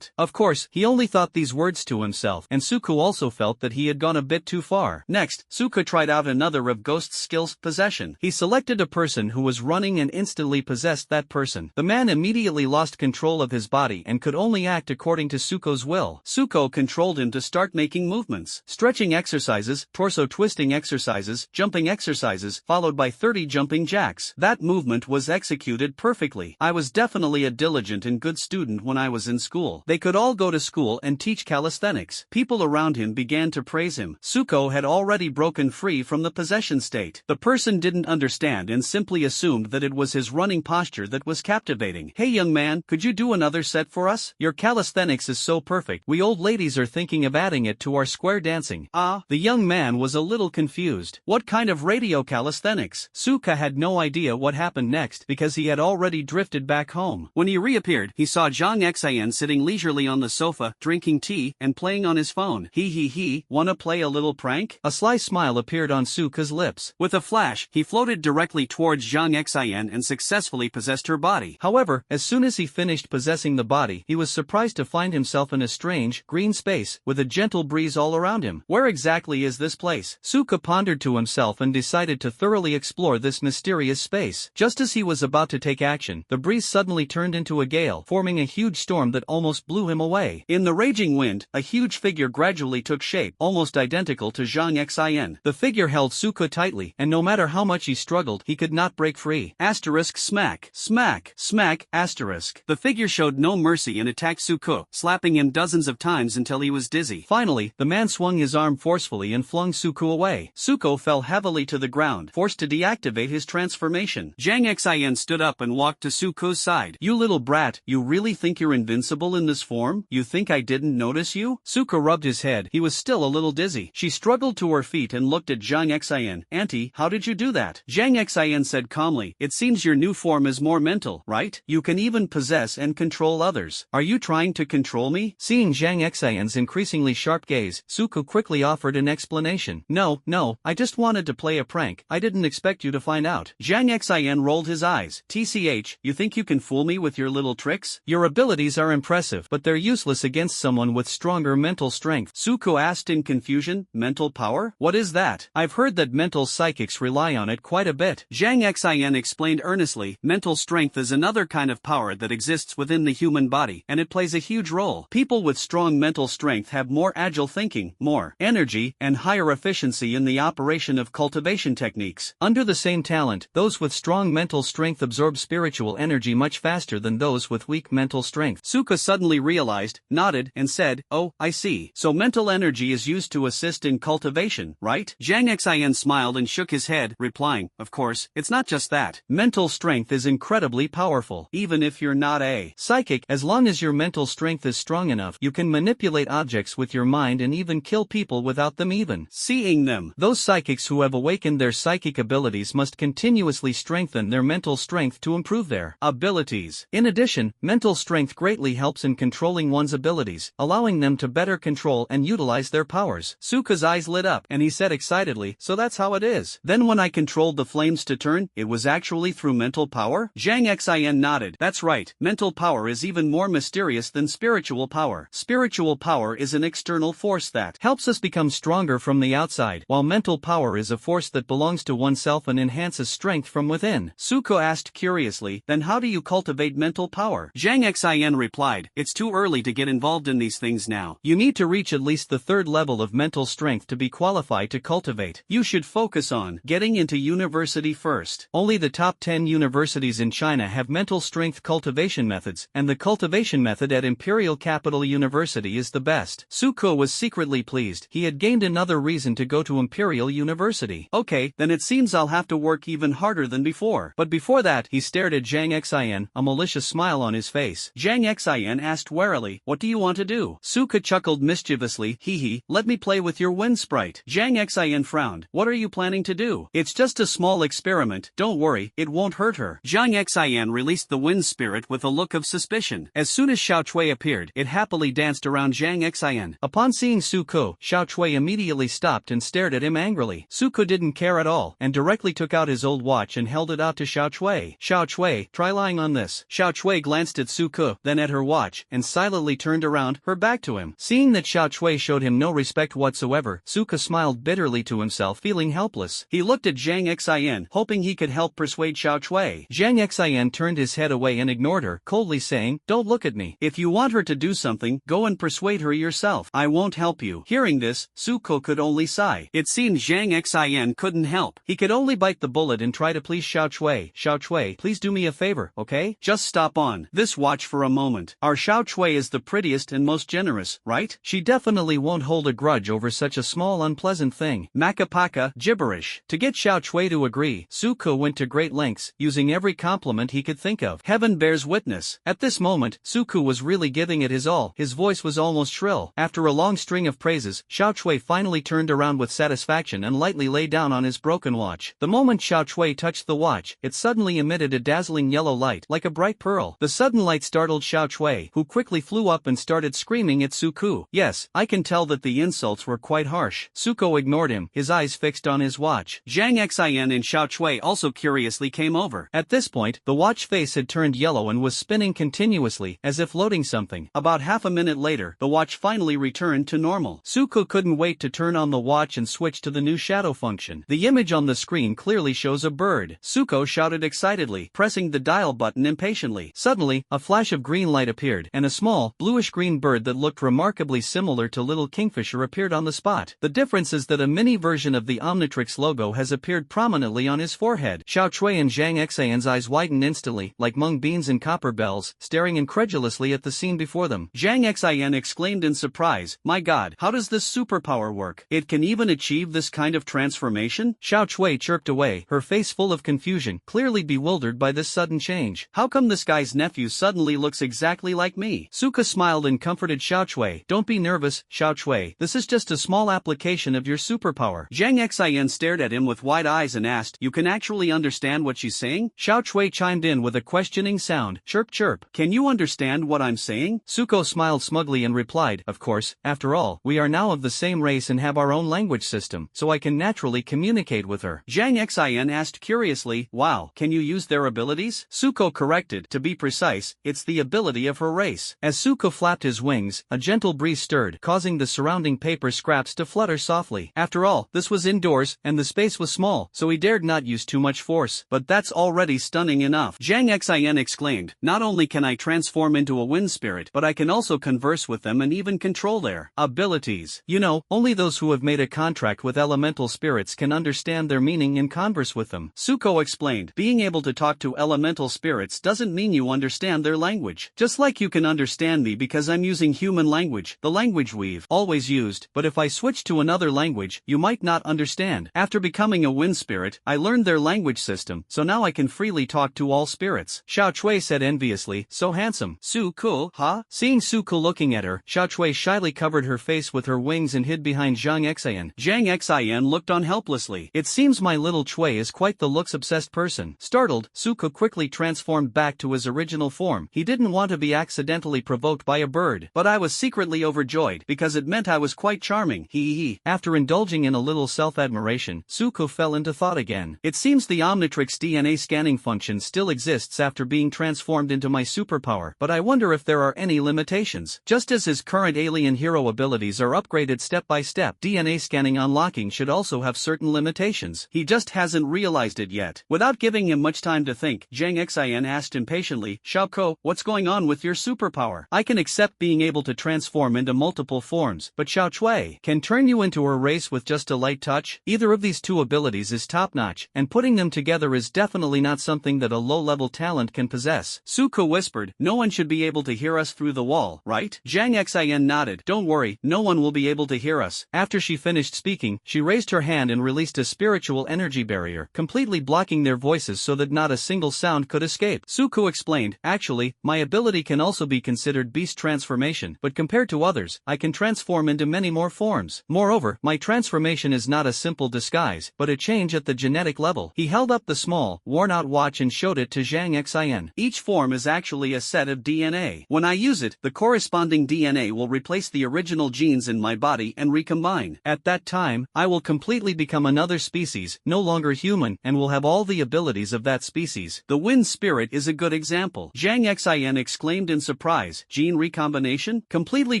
Of course, he only thought these words to himself, and Suko also felt that he had gone a bit too far. Next, Suko tried out another of Ghost's skills, possession. He selected a person who was running and instantly possessed that person. The man immediately lost control of his body and could only act according to Suko's will. Suko controlled him to start making movements. Stretching exercises, torso twisting exercises, jumping exercises, followed by 30 jumping jacks. That movement was executed perfectly. I was definitely a diligent and good student when I was in school. They could all go to school and teach calisthenics. People around him began to praise him. Suko had already broken free from the possession state. The person didn't understand and simply assumed that it was his running posture that was captivating. Hey young man, could you do another set for us? Your calisthenics is so perfect. We old ladies are thinking of adding it to our square dancing. The young man was a little confused. What kind of radio calisthenics? Suka had no idea what happened next because he had already drifted back home. When he reappeared, he saw Zhang Xian sitting leisurely on the sofa, drinking tea, and playing on his phone. He, wanna play a little prank? A sly smile appeared on Suka's lips. With a flash, he floated directly towards Zhang Xian and successfully possessed her body. However, as soon as he finished possessing the body, he was surprised to find himself in a strange, green space, with a gentle breeze all around him. Where exactly is this place? Suka pondered to himself and decided to thoroughly explore this mysterious space. Just as he was about to take action, the breeze suddenly turned into a gale, forming a huge storm that almost blew him away. In the raging wind, a huge figure gradually took shape, almost identical to Zhang Xian. The figure held Suka tightly, and no matter how much he struggled, he could not break free. Asterisk smack. Smack, asterisk. The figure showed no mercy and attacked Suko, slapping him dozens of times until he was dizzy. Finally, the man swung his arm forcefully and flung Suko away. Suko fell heavily to the ground, forced to deactivate his transformation. Zhang Xian stood up and walked to Suko's side. You little brat, you really think you're invincible in this form? You think I didn't notice you? Suko rubbed his head. He was still a little dizzy. She struggled to her feet and looked at Zhang Xian. Auntie, how did you do that? Zhang Xian said calmly, it seems your new form is more mental, right? You can even possess and control others. Are you trying to control me? Seeing Zhang Xian's increasingly sharp gaze, Suko quickly offered an explanation. No, I just wanted to play a prank. I didn't expect you to find out. Zhang Xian rolled his eyes. TCH, you think you can fool me with your little tricks? Your abilities are impressive, but they're useless against someone with stronger mental strength. Suko asked in confusion, mental power? What is that? I've heard that mental psychics rely on it quite a bit. Zhang Xian explained earnestly, mental strength is another kind of power that exists within the human body, and it plays a huge role. People with strong mental strength have more agile thinking, more energy, and higher efficiency in the operation of cultivation techniques. Under the same talent, those with strong mental strength absorb spiritual energy much faster than those with weak mental strength. Suka suddenly realized, nodded, and said, oh, I see. So mental energy is used to assist in cultivation, right? Zhang Xian smiled and shook his head, replying, of course, it's not just that. Mental strength is incredibly powerful, even if you're not a psychic. As long as your mental strength is strong enough, you can manipulate objects with your mind and even kill people without them even seeing them. Those psychics who have awakened their psychic abilities must continuously strengthen their mental strength to improve their abilities. In addition, mental strength greatly helps in controlling one's abilities, allowing them to better control and utilize their powers. Suka's eyes lit up, and he said excitedly, so that's how it is. Then when I controlled the flames to turn, it was actually through mental power? Zhang Xian nodded. That's right, mental power is even more mysterious than spiritual power. Spiritual power is an external force that helps us become stronger from the outside, while mental power is a force that belongs to oneself and enhances strength from within. Suko asked curiously, then how do you cultivate mental power? Zhang Xian replied, it's too early to get involved in these things now. You need to reach at least the third level of mental strength to be qualified to cultivate. You should focus on getting into university first. Only the top 10 universities in China have mental strength cultivation methods, and the cultivation method at Imperial Capital University is the best. Suko was secretly pleased. He had gained another reason to go to Imperial University. Okay, then it seems I'll have to work even harder than before. But before that, he stared at Zhang Xian, a malicious smile on his face. Zhang Xian asked warily, what do you want to do? Suko chuckled mischievously, hee, let me play with your wind sprite. Zhang Xian frowned. What are you planning to do? It's just a small experiment, don't worry, it won't hurt her. Zhang Xian released the wind spirit with a look of suspicion. As soon as Xiao Chui appeared, it happily danced around Zhang Xian. Upon seeing Suko, Xiao Chui immediately stopped and stared at him angrily. Suko didn't care at all, and directly took out his old watch and held it out to Xiao Chui. Xiao Chui, try lying on this. Xiao Chui glanced at Suko, then at her watch, and silently turned around, her back to him. Seeing that Xiao Chui showed him no respect whatsoever, Suko smiled bitterly to himself, feeling helpless. He looked at Zhang Xian, hoping he could help persuade Xiao Chui. Zhang Xian turned his head away and ignored her, coldly saying, don't look at me. If you want her to do something, go and persuade her yourself. I won't help you. Hearing this, Suko could only sigh. It seemed Zhang Xian couldn't help. He could only bite the bullet and try to please Xiao Chui. Xiao Chui, please do me a favor, okay? Just stop on this watch for a moment. Our Xiao Chui is the prettiest and most generous, right? She definitely won't hold a grudge over such a small unpleasant thing. Makapaka, gibberish. To get Xiao Chui to agree, Suko went to great lengths, using every compliment he could think of. Heaven bears witness. At this moment, Suko was really giving it his all. His voice was almost shrill. After a long string of praises, Xiao Chui finally turned around with satisfaction and lightly lay down on his broken watch. The moment Xiao Chui touched the watch, it suddenly emitted a dazzling yellow light, like a bright pearl. The sudden light startled Xiao Chui, who quickly flew up and started screaming at Suko. Yes, I can tell that the insults were quite harsh. Suko ignored him, his eyes fixed on his watch. Zhang Xian and Xiao Chui also curiously came over. At this point, the watch face had turned yellow and was spinning continuously, as if loading something. About half a minute later, the watch finally returned to normal. Suko couldn't wait to turn on the watch and switch to the new shadow function. The image on the screen clearly shows a bird. Suko shouted excitedly, pressing the dial button impatiently. Suddenly, a flash of green light appeared, and a small, bluish-green bird that looked remarkably similar to Little Kingfisher appeared on the spot. The difference is that a mini version of the Omnitrix logo has appeared prominently on his forehead. Xiao Chui and Zhang Xian's eyes widened instantly, like mung beans and copper bells, staring incredulously at the scene before them. Zhang Xian exclaimed in surprise, my god, how does this superpower work? It can even achieve this kind of transformation? Xiao Chui chirped away, her face full of confusion, clearly bewildered by this sudden change. How come this guy's nephew suddenly looks exactly like me? Suko smiled and comforted Xiao Chui. Don't be nervous, Xiao Chui. This is just a small application of your superpower. Zhang Xian stared at him with wide eyes and asked, you can actually understand what she's saying? Xiao Chui chimed in with a questioning sound. Chirp chirp. Can you understand what I'm saying? Suko smiled smugly and replied, of course, after all, we are now of the same race and have our own language system, so I can naturally communicate with her. Zhang Xian asked curiously, wow, can you use their abilities? Suko corrected, to be precise, it's the ability of her race. As Suko flapped his wings, a gentle breeze stirred, causing the surrounding paper scraps to flutter softly. After all, this was indoors, and the space was small, so he dared not use too much force. But that's already stunning enough. Zhang Xian exclaimed, not only can I transform into a wind spirit, but I can also converse with them and even control their abilities. You know, only those who have made a contract with elemental spirits can understand their meaning and converse with them. Suko explained, being able to talk to elemental spirits doesn't mean you understand their language. Just like you can understand me because I'm using human language, the language we've always used, but if I switch to another language, you might not understand. After becoming a wind spirit, I learned their language system, so now I can freely talk to all spirits. Xiao Chui said enviously, so handsome. Suko, huh? Seeing Suko looking at her, Xiao Chui shyly covered her face with her wings and hid behind Zhang Xian. Zhang Xian looked on helplessly. It seems my little Chui is quite the looks-obsessed person. Startled, Suko quickly transformed back to his original form. He didn't want to be accidentally provoked by a bird, but I was secretly overjoyed because it meant I was quite charming. He. After indulging in a little self-admiration, Suko fell into thought again. It seems the Omnitrix DNA scanning function still exists after being transformed into my superpower, but I wonder if there are any limitations. Just as his current alien hero abilities are upgraded step by step, DNA scanning unlocking should also have certain limitations. He just hasn't realized it yet. Without giving him much time to think, Zhang Xian asked impatiently, Xiaoko, what's going on with your superpower? I can accept being able to transform into multiple forms, but Xiao Cui can turn you into a race with just a light touch? Either of these two abilities is top-notch, and putting them together is definitely not something that a low-level talent can possess. Suko whispered, no one should be able to hear us through the wall, right? Zhang Xian nodded. Don't worry, no one will be able to hear us. After she finished speaking, she raised her hand and released a spiritual energy barrier, completely blocking their voices so that not a single sound could escape. Suko explained, actually, my ability can also be considered beast transformation, but compared to others, I can transform into many more forms. Moreover, my transformation is not a simple disguise, but a change at the genetic level. He held up the small, worn-out watch and showed it to Zhang Xian. Each form is actually a set of DNA. When I use it, the corresponding DNA will replace the original genes in my body and recombine. At that time, I will completely become another species, no longer human, and will have all the abilities of that species. The wind spirit is a good example. Zhang Xian exclaimed in surprise. Gene recombination? Completely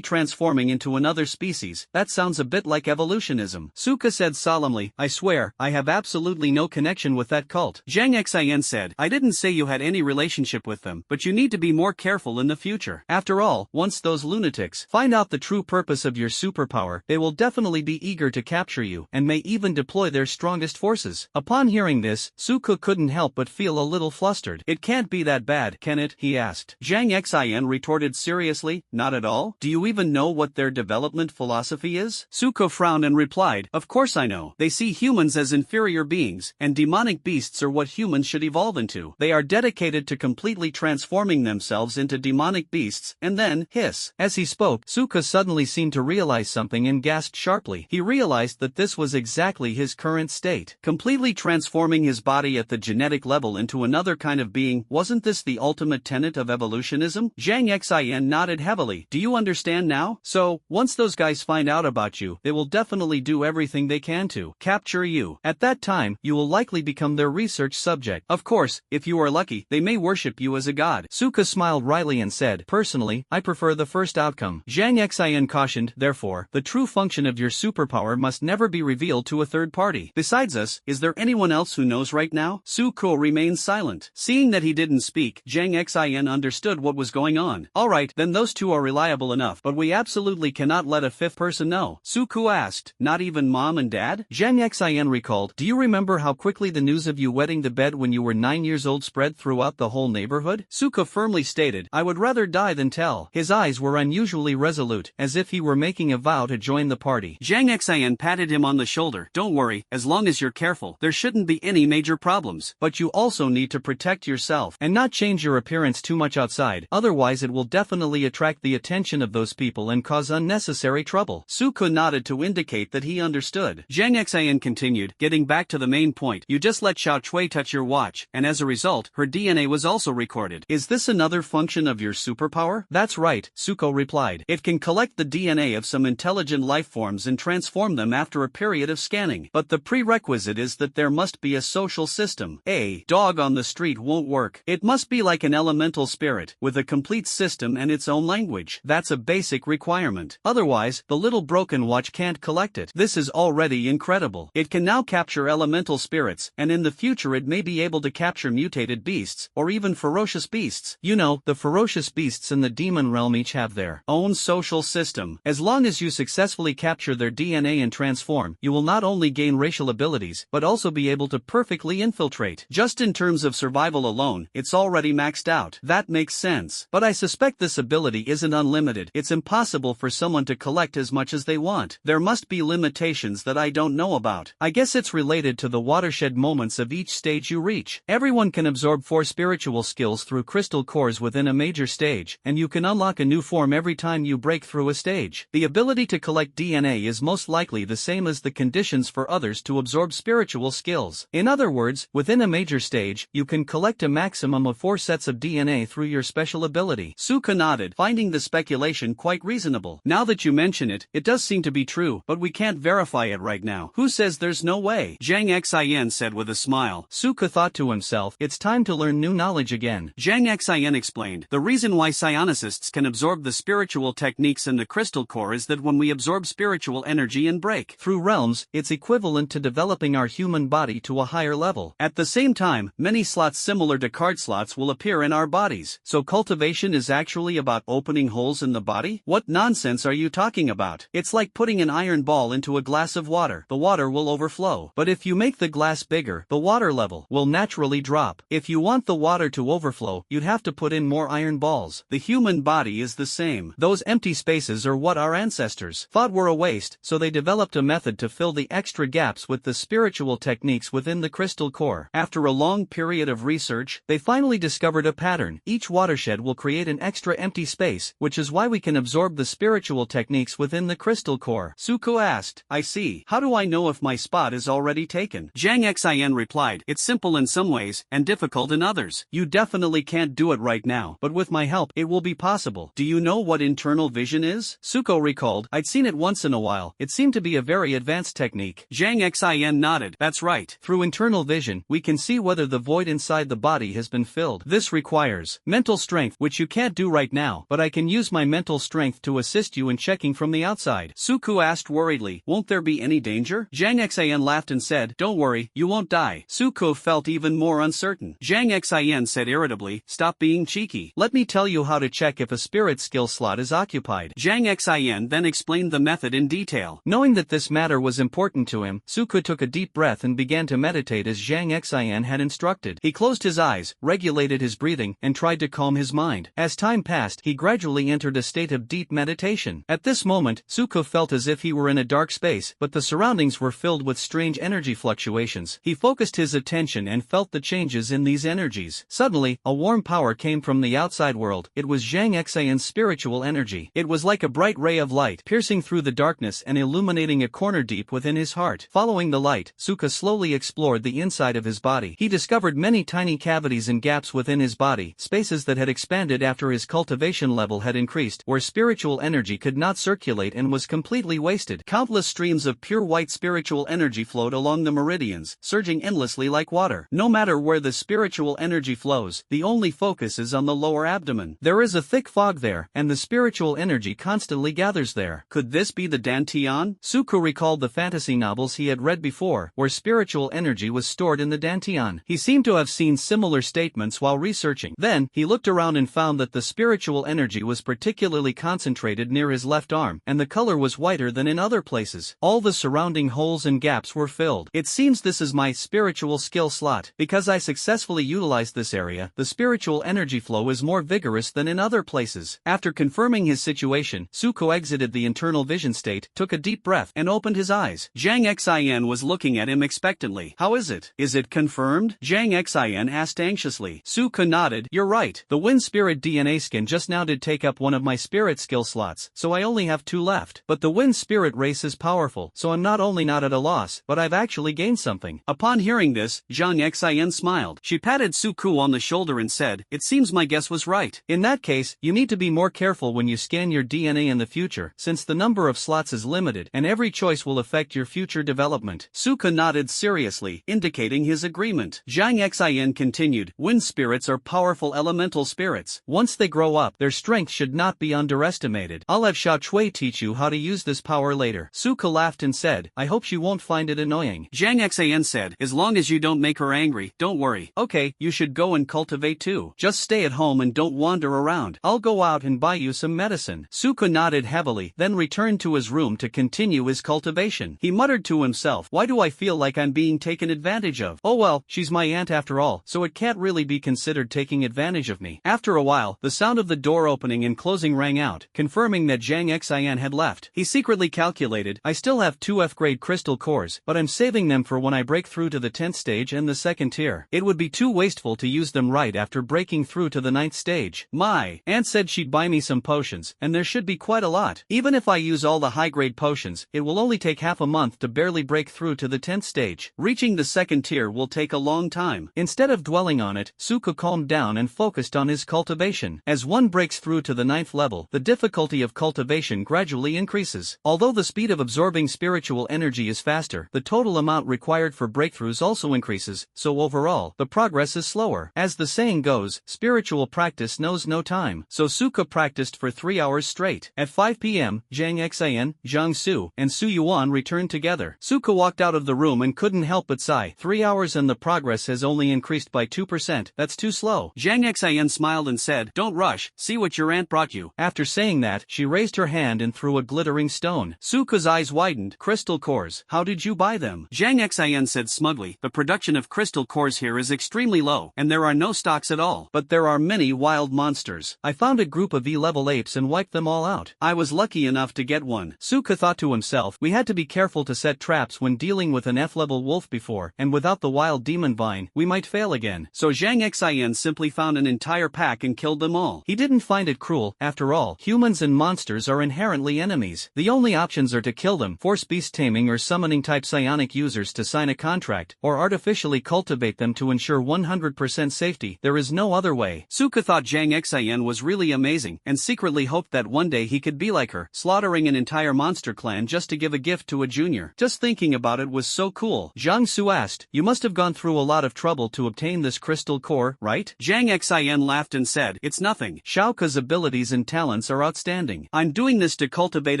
transforming into another species? That sounds a bit like evolutionism. Suka said solemnly, I swear, I have absolutely no connection with that cult. Zhang Xian said, I didn't say you had any relationship with them, but you need to be more careful in the future. After all, once those lunatics find out the true purpose of your superpower, they will definitely be eager to capture you, and may even deploy their strongest forces. Upon hearing this, Suka couldn't help but feel a little flustered. It can't be that bad, can it? He asked. Zhang Xian retorted seriously, not at all. Do you even know what their development philosophy is? Suko frowned and replied, of course I know. They see humans as inferior beings, and demonic beasts are what humans should evolve into. They are dedicated to completely transforming themselves into demonic beasts, and then, hiss. As he spoke, Suka suddenly seemed to realize something and gasped sharply. He realized that this was exactly his current state. Completely transforming his body at the genetic level into another kind of being. Wasn't this the ultimate tenet of evolutionism? Zhang Xian nodded heavily. Do you understand now? So, once those guys find out about you, they will definitely do everything they can to capture you. At that time, you will likely become their research subject. Of course, if you are lucky, they may worship you as a god. Suka smiled wryly and said, personally, I prefer the first outcome. Zhang Xian cautioned, therefore, the true function of your superpower must never be revealed to a third party. Besides us, is there anyone else who knows right now? Suko remained silent. Seeing that he didn't speak, Zhang Xian understood what was going on. Alright, then those two are reliable enough, but we absolutely cannot let a fifth person know. Suko asked, not even mom and dad? Zhang Xian recalled, do you remember how quickly the news of you wetting the bed when you were 9 years old spread throughout the whole neighborhood? Suko firmly stated, I would rather die than tell. His eyes were unusually resolute, as if he were making a vow to join the party. Zhang Xian patted him on the shoulder. Don't worry, as long as you're careful, there shouldn't be any major problems. But you also need to protect yourself, and not change your appearance too much outside, otherwise it will definitely attract the attention of those people and cause unnecessary trouble. Suko nodded to indicate that he understood. Zhang Xian continued, getting back to the main point, you just let Xiao Cui touch your watch, and as a result, her DNA was also recorded. Is this another function of your superpower? That's right, Suko replied. It can collect the DNA of some intelligent life forms and transform them after a period of scanning. But the prerequisite is that there must be a social system. A dog on the street won't work. It must be like an elemental spirit, with a complete system and its own language. That's a basic requirement. Otherwise, the little broken watch can't collect it. This is already incredible. It can now capture elemental spirits, and in the future it may be able to capture mutated beasts, or even ferocious beasts. You know, the ferocious beasts in the demon realm each have their own social system. As long as you successfully capture their DNA and transform, you will not only gain racial abilities, but also be able to perfectly infiltrate. Just in terms of survival alone, it's already maxed out. That makes sense. But I suspect this ability isn't unlimited. It's impossible for someone to collect as much as they want. There must be limitations that I don't know about. I guess it's related to the watershed moments of each stage you reach. Everyone can absorb 4 spiritual skills through crystal cores within a major stage, and you can unlock a new form every time you break through a stage. The ability to collect DNA is most likely the same as the conditions for others to absorb spiritual skills. In other words, within a major stage, you can collect a maximum of 4 sets of DNA through your special ability. Suka nodded, finding the speculation quite reasonable. Now that you mention it, it does seem to be true, but we can't verify it right now. Who says there's no way? Zhang Xin said with a smile. Suka thought to himself, it's time to learn new knowledge again. Zhang Xin explained, the reason why psionicists can absorb the spiritual techniques in the crystal core is that when we absorb spiritual energy and break through realms, it's equivalent to developing our human body to a higher level. At the same time, many slots similar to card slots will appear in our bodies. So cultivation is actually about opening holes in the body? What nonsense are you talking about? It's like putting an iron ball into a glass of water. The water will overflow. But if you make the glass bigger, the water level will naturally drop. If you want the water to overflow, you'd have to put in more iron balls. The human body is the same. Those empty spaces are what our ancestors thought were a waste, so they developed a method to fill the extra gaps with the spiritual techniques within the crystal core. After a long period of research, they finally discovered a pattern. Each watershed will create an extra empty space, which is why we can absorb the spiritual techniques within the crystal core. Suko asked, I see. How do I know if my spot is already taken? Zhang Xin replied, it's simple in some ways, and difficult in others. You definitely can't do it right now, but with my help, it will be possible. Do you know what internal vision is? Suko recalled, I'd seen it once in a while. It seemed to be a very advanced technique. Zhang Xin nodded, that's right. Through internal vision, we can see whether the void inside the body has been filled. This requires mental strength, which you can't do right now, but I can use my mental strength to assist you in checking from the outside. Suku asked worriedly, won't there be any danger? Zhang Xin laughed and said, don't worry, you won't die. Suko felt even more uncertain. Zhang Xin said irritably, stop being cheeky. Let me tell you how to check if a spirit skill slot is occupied. Zhang Xin then explained the method in detail. Knowing that this matter was important to him, Suku took a deep breath and began to meditate as Zhang Xin had instructed. He closed his eyes, regulated his breathing, and tried to calm his mind. As time passed, he gradually entered a state of deep meditation. At this moment, Suko felt as if he were in a dark space, but the surroundings were filled with strange energy fluctuations. He focused his attention and felt the changes in these energies. Suddenly, a warm power came from the outside world. It was Zhang Xion's spiritual energy. It was like a bright ray of light, piercing through the darkness and illuminating a corner deep within his heart. Following the light, Suka slowly explored the inside of his body. He discovered many tiny cavities and gaps within his body, spaces that had expanded after his cultivation level had increased, where spiritual energy could not circulate and was completely wasted. Countless streams of pure white spiritual energy flowed along the meridians, surging endlessly like water. No matter where the spiritual energy flows, the only focus is on the lower abdomen. There is a thick fog there, and the spiritual energy constantly gathers there. Could this be the Dantian? Suku recalled the fantasy novels he had read before, where spiritual energy was stored in the Dantian. He seemed to have seen similar statements while researching. Then, he looked around and found that the spiritual energy was particularly concentrated near his left arm, and the color was whiter than in other places. All the surrounding holes and gaps were filled. It seems this is my spiritual skill slot. Because I successfully utilized this area, the spiritual energy flow is more vigorous than in other places. After confirming his situation, Suko exited the internal vision state, took a deep breath, and opened his eyes. Zhang Xin was looking at him expectantly. How is it? Is it confirmed? Zhang Xin asked anxiously. Suko nodded. You're right. The wind spirit DNA skin just now did take up one of my spirit skill slots, so I only have 2 left. But the wind spirit race is powerful, so I'm not only not at a loss, but I've actually gained something. Upon hearing this, Zhang Xin smiled. She patted Suku on the shoulder and said, it seems my guess was right. In that case, you need to be more careful when you scan your DNA in the future, since the number of slots is limited, and every choice will affect your future development. Suka nodded seriously, indicating his agreement. Zhang Xin continued, wind spirits are powerful elemental spirits. Once they grow up, their strength should not be underestimated. I'll have Xiao Chui teach you how to use this power later. Suka laughed and said, I hope she won't find it annoying. Zhang Xin said, as long as you don't make her angry, don't worry. Okay, you should go and cultivate too. Just stay at home and don't wander around. I'll go out and buy you some medicine. Suka nodded heavily, then returned to his room to continue his cultivation. He muttered to himself, why do I feel like I'm being taken advantage of? Oh well, she's my aunt after all, so it can't really be considered taking advantage of me. After a while, the sound of the door opening and closing rang out, confirming that Zhang Xin had left. He secretly calculated, I still have 2 F-grade crystal cores, but I'm saving them for when I break through to the 10th stage and the 2nd tier. It would be too wasteful to use them right after breaking through to the 9th stage. My aunt said she'd buy me some potions, and there should be quite a lot. Even if I use all the high-grade potions, it will only take half a month to barely break through to the 10th stage. Reaching the 2nd tier will take a long time. Instead of dwelling on it, Suka calmed down and focused on his cultivation. As one breaks through to the 9th level, the difficulty of cultivation gradually increases. Although the speed of absorbing spiritual energy is faster, the total amount required for breakthroughs also increases, so overall, the progress is slower. As the saying goes, spiritual practice knows no time. So Suka practiced for 3 hours straight. At 5 p.m., Zhang Xian, Zhang Su, and Su Yuan returned together. Suka walked out of the room and couldn't help but sigh. 3 hours and the progress has only increased by 2%. That's too slow. Zhang Xian smiled and said, "Don't rush, see what your aunt brought you." After saying that, she raised her hand and threw a glittering stone. Suka's eyes widened. "Crystal cores. How did you buy them?" Zhang Xian said smugly, "The production of crystal cores here is extremely low, and there are no stocks at all. But there are many wild monsters. I found a group of E-level apes and wiped them all out. I was lucky enough to get one." Suka thought to himself, "We had to be careful to set traps when dealing with an F-level wolf before, and without the wild demon vine, we might fail again." So Zhang Xian simply found an entire pack and killed them all. He didn't find it cruel. After all, humans and monsters are inherently enemies. The only options are to kill them, force beast taming or summoning type psionic users to sign a contract, or artificially cultivate them to ensure 100% safety. There is no other way. Suka thought Zhang Xian was really amazing, and secretly hoped that one day he could be like her, slaughtering an entire monster clan just to give a gift to a junior. Just thinking about it was so cool. Zhang Su asked, "You must have gone through a lot of trouble to obtain this crystal core, right?" Zhang Xian laughed and said, "It's nothing. Xiaoke's abilities and talents are outstanding. I'm doing this to cultivate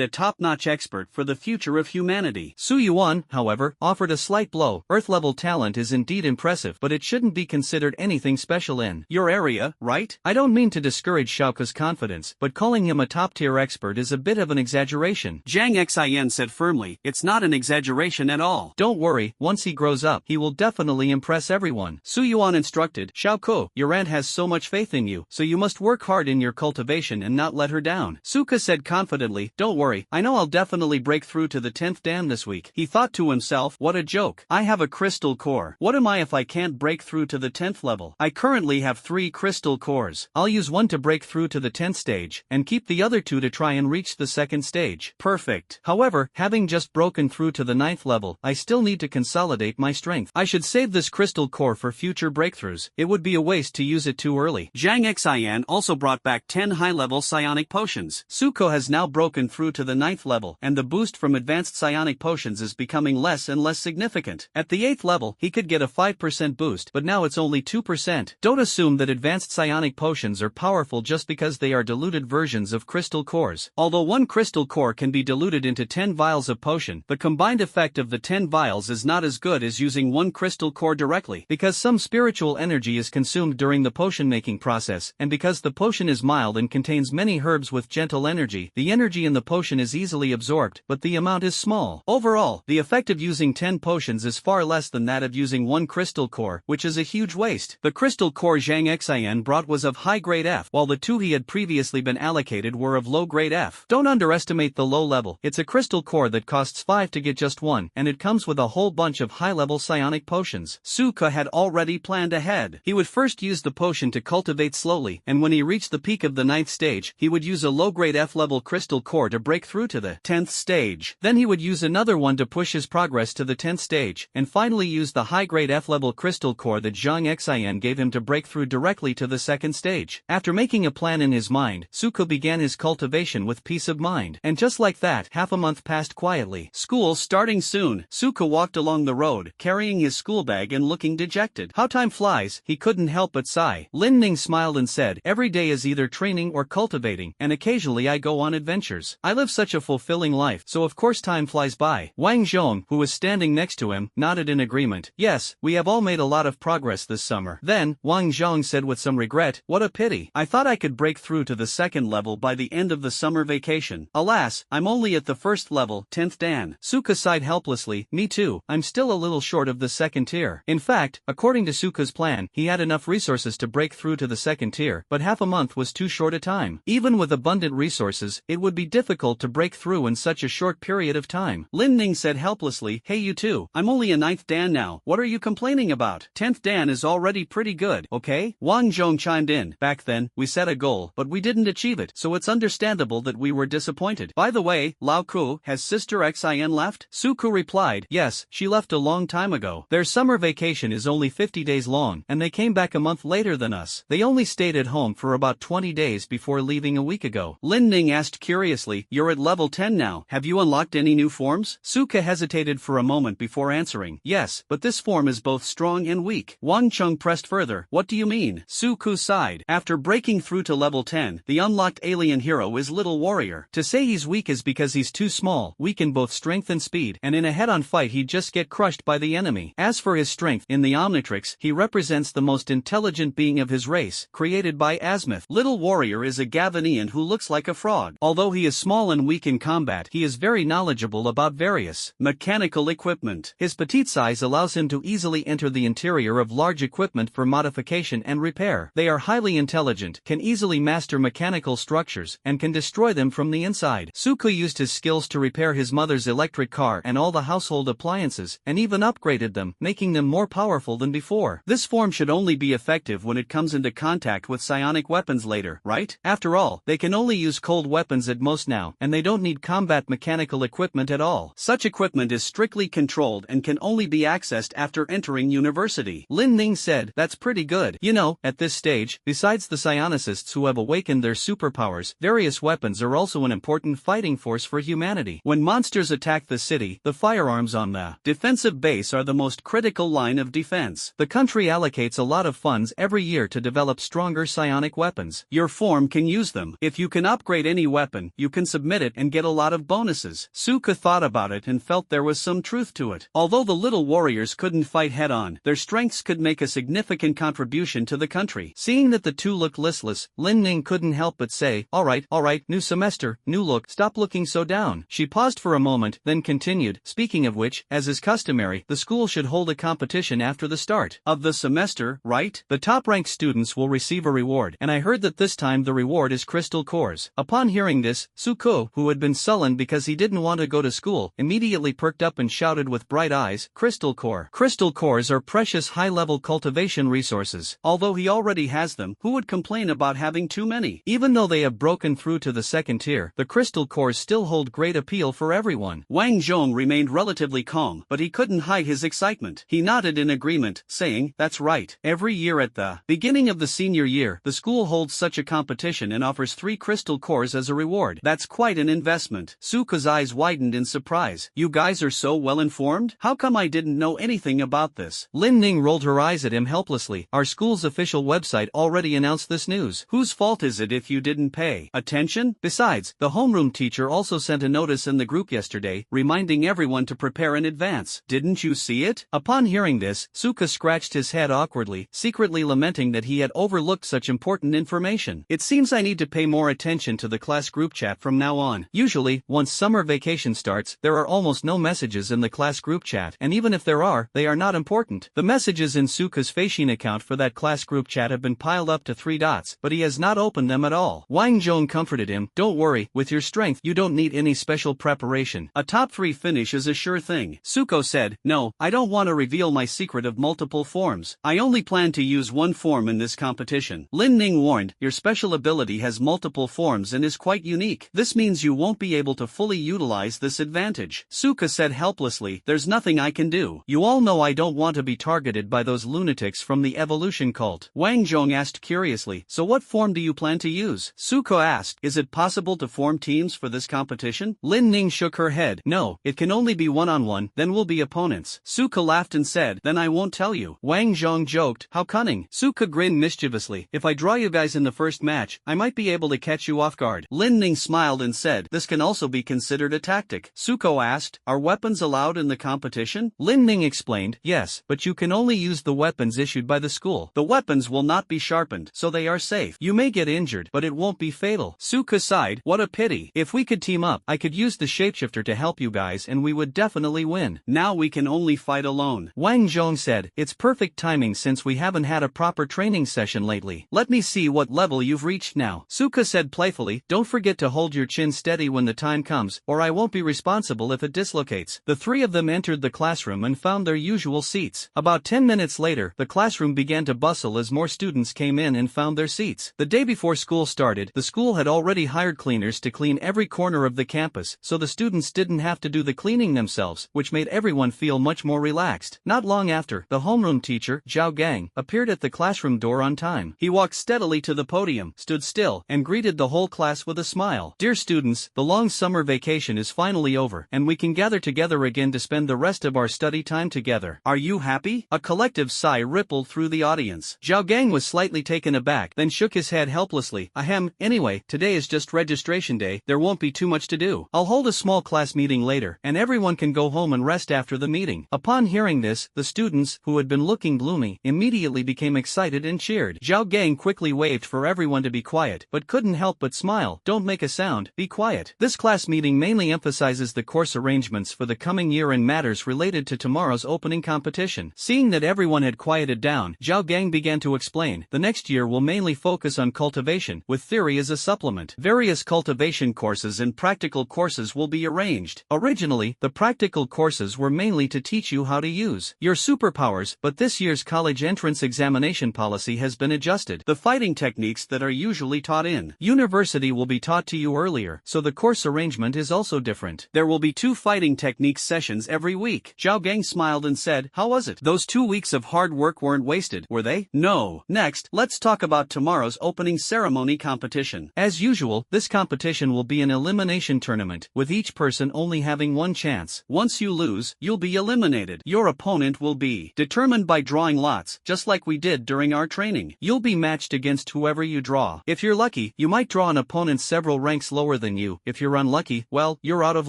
a top-notch expert for the future of humanity." Su Yuan, however, offered a slight blow. "Earth-level talent is indeed impressive, but it shouldn't be considered anything special in your area, right? I don't mean to discourage Xiaoke's confidence, but calling him a top-tier expert is a bit of an exaggeration." Zhang Xian said firmly, "It's not an exaggeration at all. Don't worry, once he grows up, he will definitely impress everyone." Su Yuan instructed, "Xiaoko, your aunt has so much faith in you, so you must work hard in your cultivation and not let her down." Suka said confidently, "Don't worry, I know I'll definitely break through to the 10th dan this week." He thought to himself, "What a joke. I have a crystal core. What am I if I can't break through to the 10th level? I currently have 3 crystal cores. I'll use one to break through to the 10th stage, and keep the other 2 to try and reach the 2nd stage. Perfect. However, having just broken through to the 9th level, I still need to consolidate my strength. I should save this crystal core for future breakthroughs. It would be a waste to use it too early." Zhang Xian also brought back 10 high-level psionic potions. Suko has now broken through to the 9th level, and the boost from advanced psionic potions is becoming less and less significant. At the 8th level, he could get a 5% boost, but now it's only 2%. Don't assume that advanced psionic potions are powerful just because they are diluted versions of crystal cores. Although one crystal core can be diluted into 10 vials of potion, the combined effect of the 10 vials is not as good as using one crystal core directly, because some spiritual energy is consumed during the potion making process, and because the potion is mild and contains many herbs with gentle energy, the energy in the potion is easily absorbed, but the amount is small. Overall, the effect of using 10 potions is far less than that of using one crystal core, which is a huge waste. The crystal core Zhang Xian brought was of high grade F, while the 2 he had previously been allocated were of low grade F. Don't underestimate the low level. It's a crystal core that costs 5 to get just one, and it comes with a whole bunch of high-level psionic potions. Suka had already planned ahead. He would first use the potion to cultivate slowly, and when he reached the peak of the 9th stage, he would use a low-grade F-level crystal core to break through to the 10th stage. Then he would use another one to push his progress to the 10th stage, and finally use the high-grade F-level crystal core that Zhang Xian gave him to break through directly to the 2nd stage. After making a plan in his mind, Suka began his cultivation with peace of mind. And just like that, half a month passed quietly. School starting soon. Suka walked along the road, carrying his school bag and looking dejected. How time flies, he couldn't help but sigh. Lin Ning smiled and said, "Every day is either training or cultivating, and occasionally I go on adventures. I live such a fulfilling life, so of course time flies by." Wang Zhong, who was standing next to him, nodded in agreement. "Yes, we have all made a lot of progress this summer." Then, Wang Zhong said with some regret, "What a pity. I thought I could break through to the 2nd level by the end of the summer vacation. Alas, I'm only at the 1st level, 10th dan." Suka sighed helplessly. "Me too, I'm still a little short of the 2nd tier." In fact, according to Suka's plan, he had enough resources to break through to the 2nd tier, but half a month was too short a time. Even with abundant resources, it would be difficult to break through in such a short period of time. Lin Ning said helplessly, "Hey you two, I'm only a 9th dan now, what are you complaining about? 10th dan is already pretty good, okay?" Wang Zhong chimed in, "Back then, we set a goal, but we didn't achieve it, so it's understandable that we were disappointed. By the way, Lao Ku, has Sister Xian left?" Suku replied, "Yes, she left a long time ago. Their summer vacation is only 50 days long, and they came back a month later than us. They only stayed at home for about 20 days before leaving a week ago." Lin Ning asked curiously, "You're at level 10 now, now. Have you unlocked any new forms? Suka hesitated for a moment before answering. Yes, but this form is both strong and weak. Wang Chung pressed further. What do you mean? Suku sighed. After breaking through to level 10, the unlocked alien hero is Little Warrior. To say he's weak is because he's too small, weak in both strength and speed, and in a head-on fight he'd just get crushed by the enemy. As for his strength, in the Omnitrix, he represents the most intelligent being of his race, created by Azimuth. Little Warrior is a Gavanian who looks like a frog. Although he is small and weak in combat, he is very knowledgeable about various mechanical equipment. His petite size allows him to easily enter the interior of large equipment for modification and repair. They are highly intelligent, can easily master mechanical structures, and can destroy them from the inside. Suku used his skills to repair his mother's electric car and all the household appliances, and even upgraded them, making them more powerful than before. This form should only be effective when it comes into contact with psionic weapons later, right? After all, they can only use cold weapons at most now, and they don't need combat mechanical equipment at all. Such equipment is strictly controlled and can only be accessed after entering university. Lin Ning said, that's pretty good. You know, at this stage, besides the psionicists who have awakened their superpowers, various weapons are also an important fighting force for humanity. When monsters attack the city, the firearms on the defensive base are the most critical line of defense. The country allocates a lot of funds every year to develop stronger psionic weapons. Your form can use them. If you can upgrade any weapon, you can submit it and get a lot of bonuses. Suka thought about it and felt there was some truth to it. Although the little warriors couldn't fight head-on, their strengths could make a significant contribution to the country. Seeing that the two looked listless, Lin Ning couldn't help but say, alright, new semester, new look, stop looking so down. She paused for a moment, then continued, speaking of which, as is customary, the school should hold a competition after the start of the semester, right? The top-ranked students will receive a reward, and I heard that this time the reward is crystal cores. Upon hearing this, Suko, who had been sullen because he didn't want to go to school, immediately perked up and shouted with bright eyes, crystal core. Crystal cores are precious high-level cultivation resources. Although he already has them, who would complain about having too many? Even though they have broken through to the second tier, the crystal cores still hold great appeal for everyone. Wang Zhong remained relatively calm, but he couldn't hide his excitement. He nodded in agreement, saying, that's right. Every year at the beginning of the senior year, the school holds such a competition and offers 3 crystal cores as a reward. That's quite an investment. Suka's eyes widened in surprise. You guys are so well informed? How come I didn't know anything about this? Lin Ning rolled her eyes at him helplessly. Our school's official website already announced this news. Whose fault is it if you didn't pay attention? Besides, the homeroom teacher also sent a notice in the group yesterday, reminding everyone to prepare in advance. Didn't you see it? Upon hearing this, Suka scratched his head awkwardly, secretly lamenting that he had overlooked such important information. It seems I need to pay more attention to the class group chat from now on. Usually, once summer vacation starts, there are almost no messages in the class group chat, and even if there are, they are not important. The messages in Suka's Feishin account for that class group chat have been piled up to 3 dots, but he has not opened them at all. Wang Zhong comforted him, don't worry, with your strength you don't need any special preparation. A top 3 finish is a sure thing. Suko said, no, I don't want to reveal my secret of multiple forms. I only plan to use one form in this competition. Lin Ning warned, your special ability has multiple forms and is quite unique. This means you won't be able to fully utilize this advantage. Suka said helplessly, there's nothing I can do. You all know I don't want to be targeted by those lunatics from the evolution cult. Wang Zhong asked curiously, so what form do you plan to use? Suko asked, is it possible to form teams for this competition? Lin Ning shook her head, no, it can only be one-on-one, then we'll be opponents. Suka laughed and said, then I won't tell you. Wang Zhong joked, how cunning. Suka grinned mischievously, if I draw you guys in the first match, I might be able to catch you off guard. Lin Ning smiled and said, this can also be considered a tactic. Suko asked, are weapons allowed in the competition? Lin Ning explained, yes, but you can only use the weapons issued by the school. The weapons will not be sharpened, so they are safe. You may get injured, but it won't be fatal. Suka sighed, what a pity. If we could team up, I could use the shapeshifter to help you guys and we would definitely win. Now we can only fight alone. Wang Zhong said, it's perfect timing since we haven't had a proper training session lately. Let me see what level you've reached now. Suka said playfully, don't forget to hold your chin steady when the time comes, or I won't be responsible if it dislocates. The 3 of them entered the classroom and found their usual seats. About 10 minutes later, the classroom began to bustle as more students came in and found their seats. The day before school started, the school had already hired cleaners to clean every corner of the campus, so the students didn't have to do the cleaning themselves, which made everyone feel much more relaxed. Not long after, the homeroom teacher, Zhao Gang, appeared at the classroom door on time. He walked steadily to the podium, stood still, and greeted the whole class with a smile. Dear students, the long summer summer vacation is finally over and we can gather together again to spend the rest of our study time together. Are you happy? A collective sigh rippled through the audience. Zhao Gang was slightly taken aback, then shook his head helplessly. Ahem, anyway, today is just registration day, there won't be too much to do. I'll hold a small class meeting later, and everyone can go home and rest after the meeting. Upon hearing this, the students, who had been looking gloomy, immediately became excited and cheered. Zhao Gang quickly waved for everyone to be quiet, but couldn't help but smile. Don't make a sound, be quiet. This class meeting mainly emphasizes the course arrangements for the coming year and matters related to tomorrow's opening competition. Seeing that everyone had quieted down, Zhao Gang began to explain. The next year will mainly focus on cultivation, with theory as a supplement. Various cultivation courses and practical courses will be arranged. Originally, the practical courses were mainly to teach you how to use your superpowers, but this year's college entrance examination policy has been adjusted. The fighting techniques that are usually taught in university will be taught to you earlier, so the course arrangement is also different. There will be 2 fighting techniques sessions every week. Zhao Gang smiled and said, how was it? Those 2 weeks of hard work weren't wasted, were they? No. Next, let's talk about tomorrow's opening ceremony competition. As usual, this competition will be an elimination tournament, with each person only having 1 chance. Once you lose, you'll be eliminated. Your opponent will be determined by drawing lots, just like we did during our training. You'll be matched against whoever you draw. If you're lucky, you might draw an opponent several ranks lower than you. If you're unlucky, well, you're out of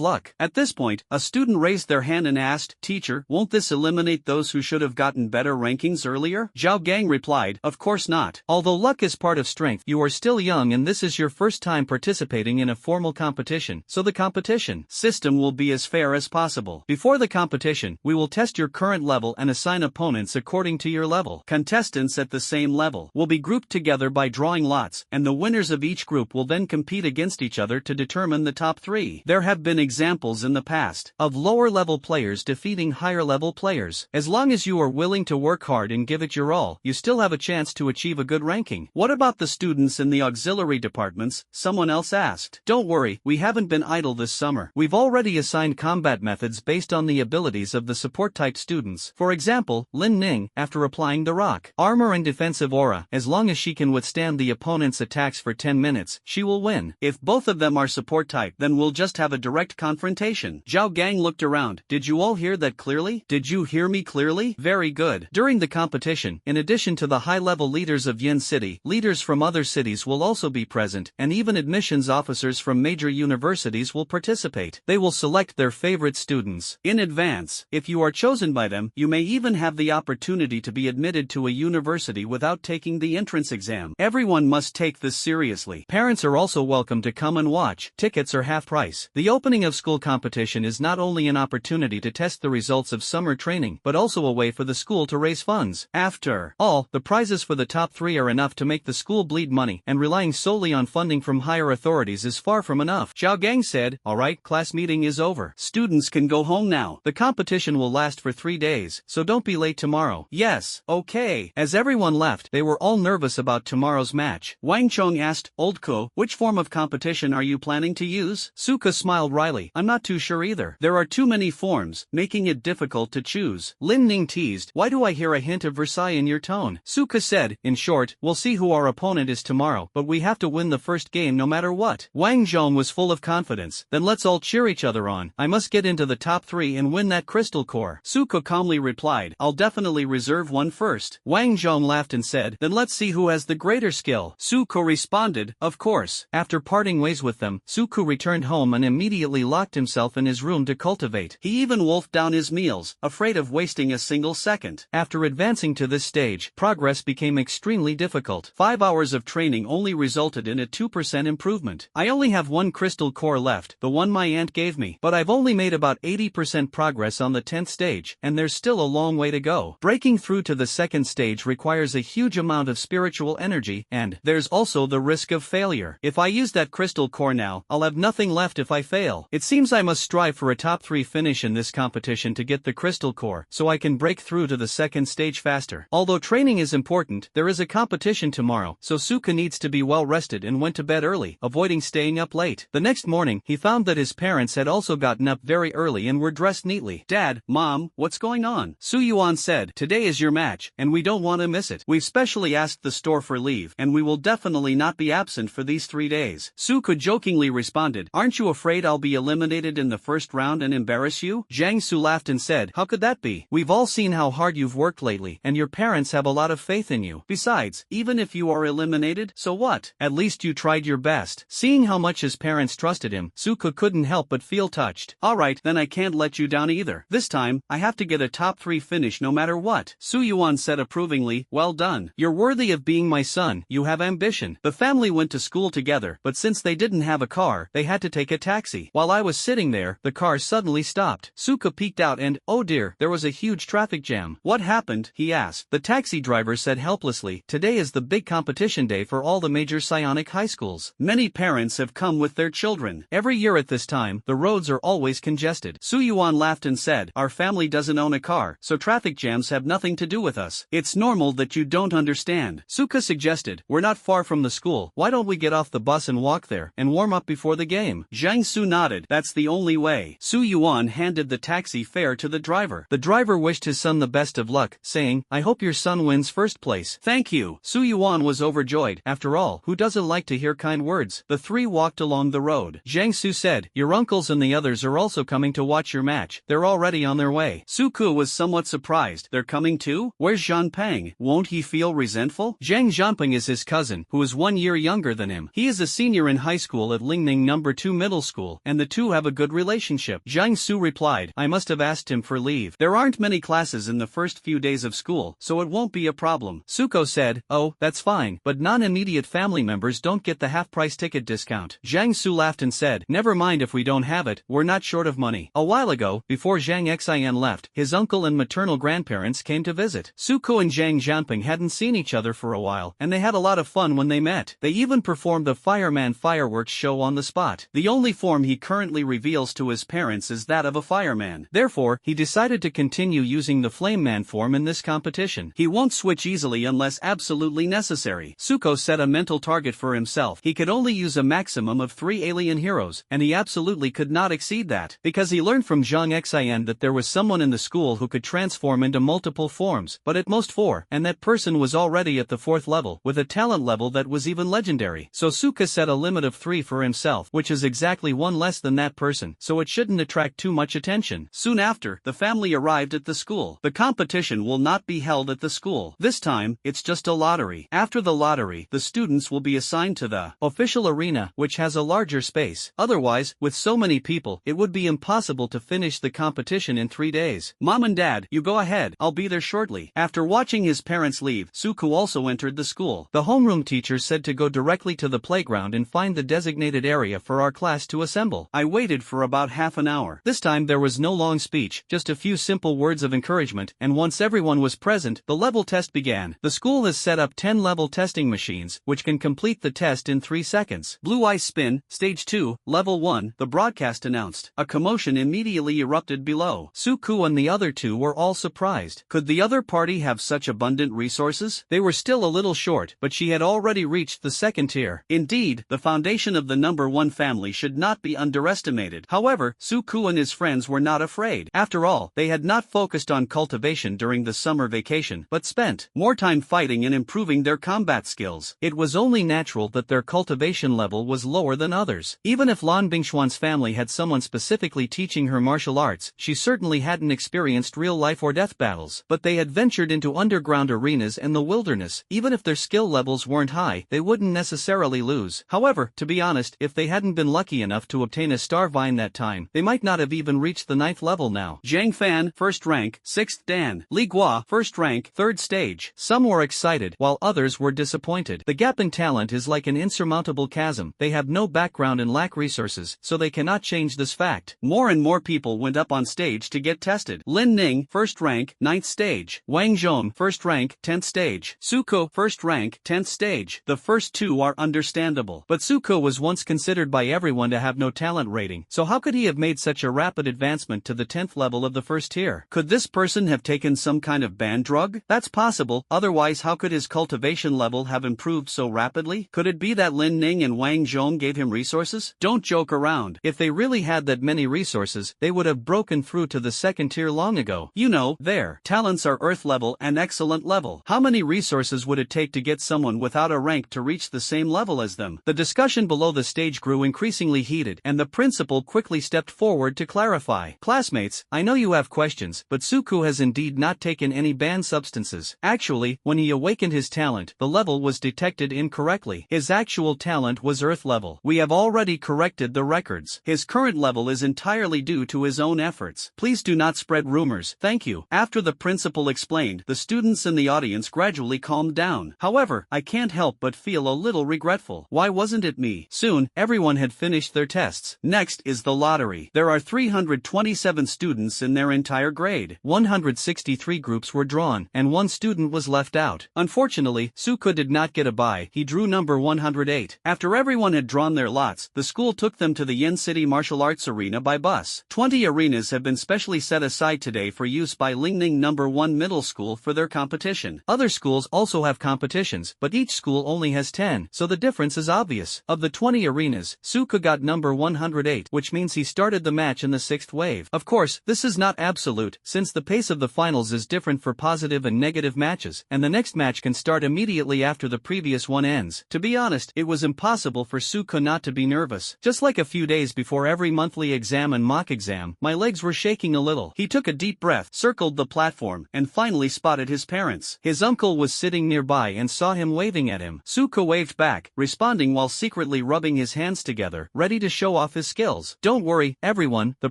luck. At this point, a student raised their hand and asked, Teacher, won't this eliminate those who should have gotten better rankings earlier? Zhao Gang replied, of course not. Although luck is part of strength, you are still young and this is your first time participating in a formal competition, so the competition system will be as fair as possible. Before the competition, we will test your current level and assign opponents according to your level. Contestants at the same level will be grouped together by drawing lots, and the winners of each group will then compete against each other to determine the top 3. There have been examples in the past of lower-level players defeating higher-level players. As long as you are willing to work hard and give it your all, you still have a chance to achieve a good ranking. What about the students in the auxiliary departments? Someone else asked. Don't worry, we haven't been idle this summer. We've already assigned combat methods based on the abilities of the support-type students. For example, Lin Ning, after applying the rock armor and defensive aura, as long as she can withstand the opponent's attacks for 10 minutes, she will win. If both of them are support type, then we'll just have a direct confrontation. Zhao Gang looked around. Did you all hear that clearly? Did you hear me clearly? Very good. During the competition, in addition to the high-level leaders of Yin City, leaders from other cities will also be present, and even admissions officers from major universities will participate. They will select their favorite students in advance. If you are chosen by them, you may even have the opportunity to be admitted to a university without taking the entrance exam. Everyone must take this seriously. Parents are also welcome to come and watch. Tickets are half price. The opening of school competition is not only an opportunity to test the results of summer training, but also a way for the school to raise funds. After all, the prizes for the top 3 are enough to make the school bleed money, and relying solely on funding from higher authorities is far from enough. Zhao Gang said, alright, class meeting is over. Students can go home now. The competition will last for 3 days, so don't be late tomorrow. Yes, okay. As everyone left, they were all nervous about tomorrow's match. Wang Chong asked, Old Ko, which form of competition are you planning to use? Suka smiled wryly. I'm not too sure either. There are too many forms, making it difficult to choose. Lin Ning teased, why do I hear a hint of Versailles in your tone? Suka said, in short, we'll see who our opponent is tomorrow, but we have to win the first game no matter what. Wang Zhong was full of confidence. Then let's all cheer each other on. I must get into the top 3 and win that crystal core. Suka calmly replied, I'll definitely reserve one first. Wang Zhong laughed and said, then let's see who has the greater skill. Suko responded, of course. After parting ways with them, Suku returned home and immediately locked himself in his room to cultivate. He even wolfed down his meals, afraid of wasting a single second. After advancing to this stage, progress became extremely difficult. 5 hours of training only resulted in a 2% improvement. I only have one crystal core left, the one my aunt gave me, but I've only made about 80% progress on the 10th stage, and there's still a long way to go. Breaking through to the second stage requires a huge amount of spiritual energy, and there's also the risk of failure. If I use that crystal core now, I'll have nothing left if I fail. It seems I must strive for a top 3 finish in this competition to get the crystal core, so I can break through to the second stage faster. Although training is important, there is a competition tomorrow, so Suka needs to be well rested and went to bed early, avoiding staying up late. The next morning, he found that his parents had also gotten up very early and were dressed neatly. Dad, Mom, what's going on? Su Yuan said, today is your match, and we don't want to miss it. We've specially asked the store for leave, and we will definitely not be absent for these 3 days. Suka jokingly responded, Aren't you afraid I'll be eliminated in the first round and embarrass you? Jiang Su laughed and said, how could that be? We've all seen how hard you've worked lately, and your parents have a lot of faith in you. Besides, even if you are eliminated, so what? At least you tried your best. Seeing how much his parents trusted him, Suko couldn't help but feel touched. Alright, then I can't let you down either. This time, I have to get a top 3 finish no matter what. Su Yuan said approvingly, well done. You're worthy of being my son, you have ambition. The family went to school together, but since they didn't have a car, they had to take a taxi. While I was sitting there, the car suddenly stopped. Suko peeked out and, oh dear, there was a huge traffic jam. What happened? He asked. The taxi driver said helplessly, today is the big competition day for all the major psionic high schools. Many parents have come with their children. Every year at this time, the roads are always congested. Su Yuan laughed and said, our family doesn't own a car, so traffic jams have nothing to do with us. It's normal that you don't understand. Suka suggested, we're not far from the school, why don't we get off the bus and walk there, and warm up before the game? Jiang Su nodded, that's the only way. Su Yuan handed the taxi fare to the driver. The driver wished his son the best of luck, saying, I hope your son wins first place. Thank you. Su Yuan was overjoyed. After all, who doesn't like to hear kind words? The three walked along the road. Jiang Su said, your uncles and the others are also coming to watch your match. They're already on their way. Su Ku was somewhat surprised. They're coming too? Where's Zhang Peng? Won't he feel resentful? Zhang Zhanpeng is his cousin, who is 1 year younger than him. He is a senior in high school at Lingning No. 2 Middle School, and the two have a good relationship. Jiang Su replied, I must have asked him for leave. There aren't many classes in the first few days of school, so it won't be a problem. Suko said, oh, that's fine, but non-immediate family members don't get the half-price ticket discount. Jiang Su laughed and said, never mind if we don't have it, we're not short of money. A while ago, before Zhang Xian left, his uncle and maternal grandparents came to visit. Suko and Zhang Zhanpeng hadn't seen each other for a while, and they had a lot of fun when they met. They even performed the fireman fireworks show on the spot. The only form he currently reveals to his parents is that of a fireman. Therefore, he decided to continue using the flame man form in this competition. He won't switch easily unless absolutely necessary. Suko set a mental target for himself. He could only use a maximum of 3 alien heroes, and he absolutely could not exceed that, because he learned from Zhang Xian that there was someone in the school who could transform into multiple forms, but at most 4, and that person was already at the 4th level, with a talent level that was even legendary. So Suka set a limit of 3 for himself, which is exactly 1 less than that person, so it shouldn't attract too much attention. Soon after, the family arrived at the school. The competition will not be held at the school. This time, it's just a lottery. After the lottery, the students will be assigned to the official arena, which has a larger space. Otherwise, with so many people, it would be impossible to finish the competition in 3 days. Mom and Dad, you go ahead, I'll be there shortly. After watching his parents leave, Suku also entered the school. The homeroom teacher said to go directly to the playground and find the designated area for our class to assemble. I waited for about half an hour. This time there was no long speech, just a few simple words of encouragement, and once everyone was present, the level test began. The school has set up 10 level testing machines, which can complete the test in 3 seconds. Blue Ice Spin, Stage 2, Level 1, the broadcast announced. A commotion immediately erupted below. Suku and the other two were all surprised. Could the other party have such abundant resources? They were still a little short, but she had already reached the 2nd tier. Indeed, the foundation of the number 1 family should not be underestimated. However, Suku and his friends were not afraid. After all, they had not focused on cultivation during the summer vacation, but spent more time fighting and improving their combat skills. It was only natural that their cultivation level was lower than others. Even if Lan Bingxuan's family had someone specifically teaching her martial arts, she certainly hadn't experienced real life or death battles. But they had ventured into underground arenas and the wilderness. Even if their skill levels weren't high, they wouldn't necessarily lose. However, to be honest, if they hadn't been lucky enough to obtain a star vine that time, they might not have even reached the 9th level now. Zhang Fan, 1st rank, 6th Dan. Li Gua, 1st rank, 3rd stage. Some were excited, while others were disappointed. The gap in talent is like an insurmountable chasm. They have no background and lack resources, so they cannot change this fact. More and more people went up on stage to get tested. Lin Ning, 1st rank, 9th stage. Wang Zhong, 1st rank, 10th stage. Suko, 1st rank, 10th stage. The first two are understandable. But Suko was once considered by everyone to have no talent rating, so how could he have made such a rapid advancement to the 10th level of the 1st tier? Could this person have taken some kind of banned drug? That's possible, otherwise how could his cultivation level have improved so rapidly? Could it be that Lin Ning and Wang Zhong gave him resources? Don't joke around. If they really had that many resources, they would have broken through to the 2nd tier long ago. You know, their talents are Earth level and excellent level. How many resources would it take to get someone without a rank to reach the same level as them? The discussion below the stage grew increasingly increasingly heated, and the principal quickly stepped forward to clarify. Classmates, I know you have questions, but Suku has indeed not taken any banned substances. Actually, when he awakened his talent, the level was detected incorrectly. His actual talent was Earth level. We have already corrected the records. His current level is entirely due to his own efforts. Please do not spread rumors. Thank you. After the principal explained, the students in the audience gradually calmed down. However, I can't help but feel a little regretful. Why wasn't it me? Soon, everyone had finished their tests. Next is the lottery. There are 327 students in their entire grade. 163 groups were drawn, and one student was left out. Unfortunately, Suku did not get a bye. He drew number 108. After everyone had drawn their lots, the school took them to the Yen City Martial Arts Arena by bus. 20 arenas have been specially set aside today for use by Lingning No. 1 Middle School for their competition. Other schools also have competitions, but each school only has 10, so the difference is obvious. Of the 20 arenas, Suku got number 108, which means he started the match in the 6th wave. Of course, this is not absolute, since the pace of the finals is different for positive and negative matches, and the next match can start immediately after the previous one ends. To be honest, it was impossible for Suku not to be nervous. Just like a few days before every monthly exam and mock exam, my legs were shaking a little. He took a deep breath, circled the platform, and finally spotted his parents. His uncle was sitting nearby and saw him waving at him. Suku waved back, responding while secretly rubbing his hands together, ready to show off his skills. Don't worry, everyone, the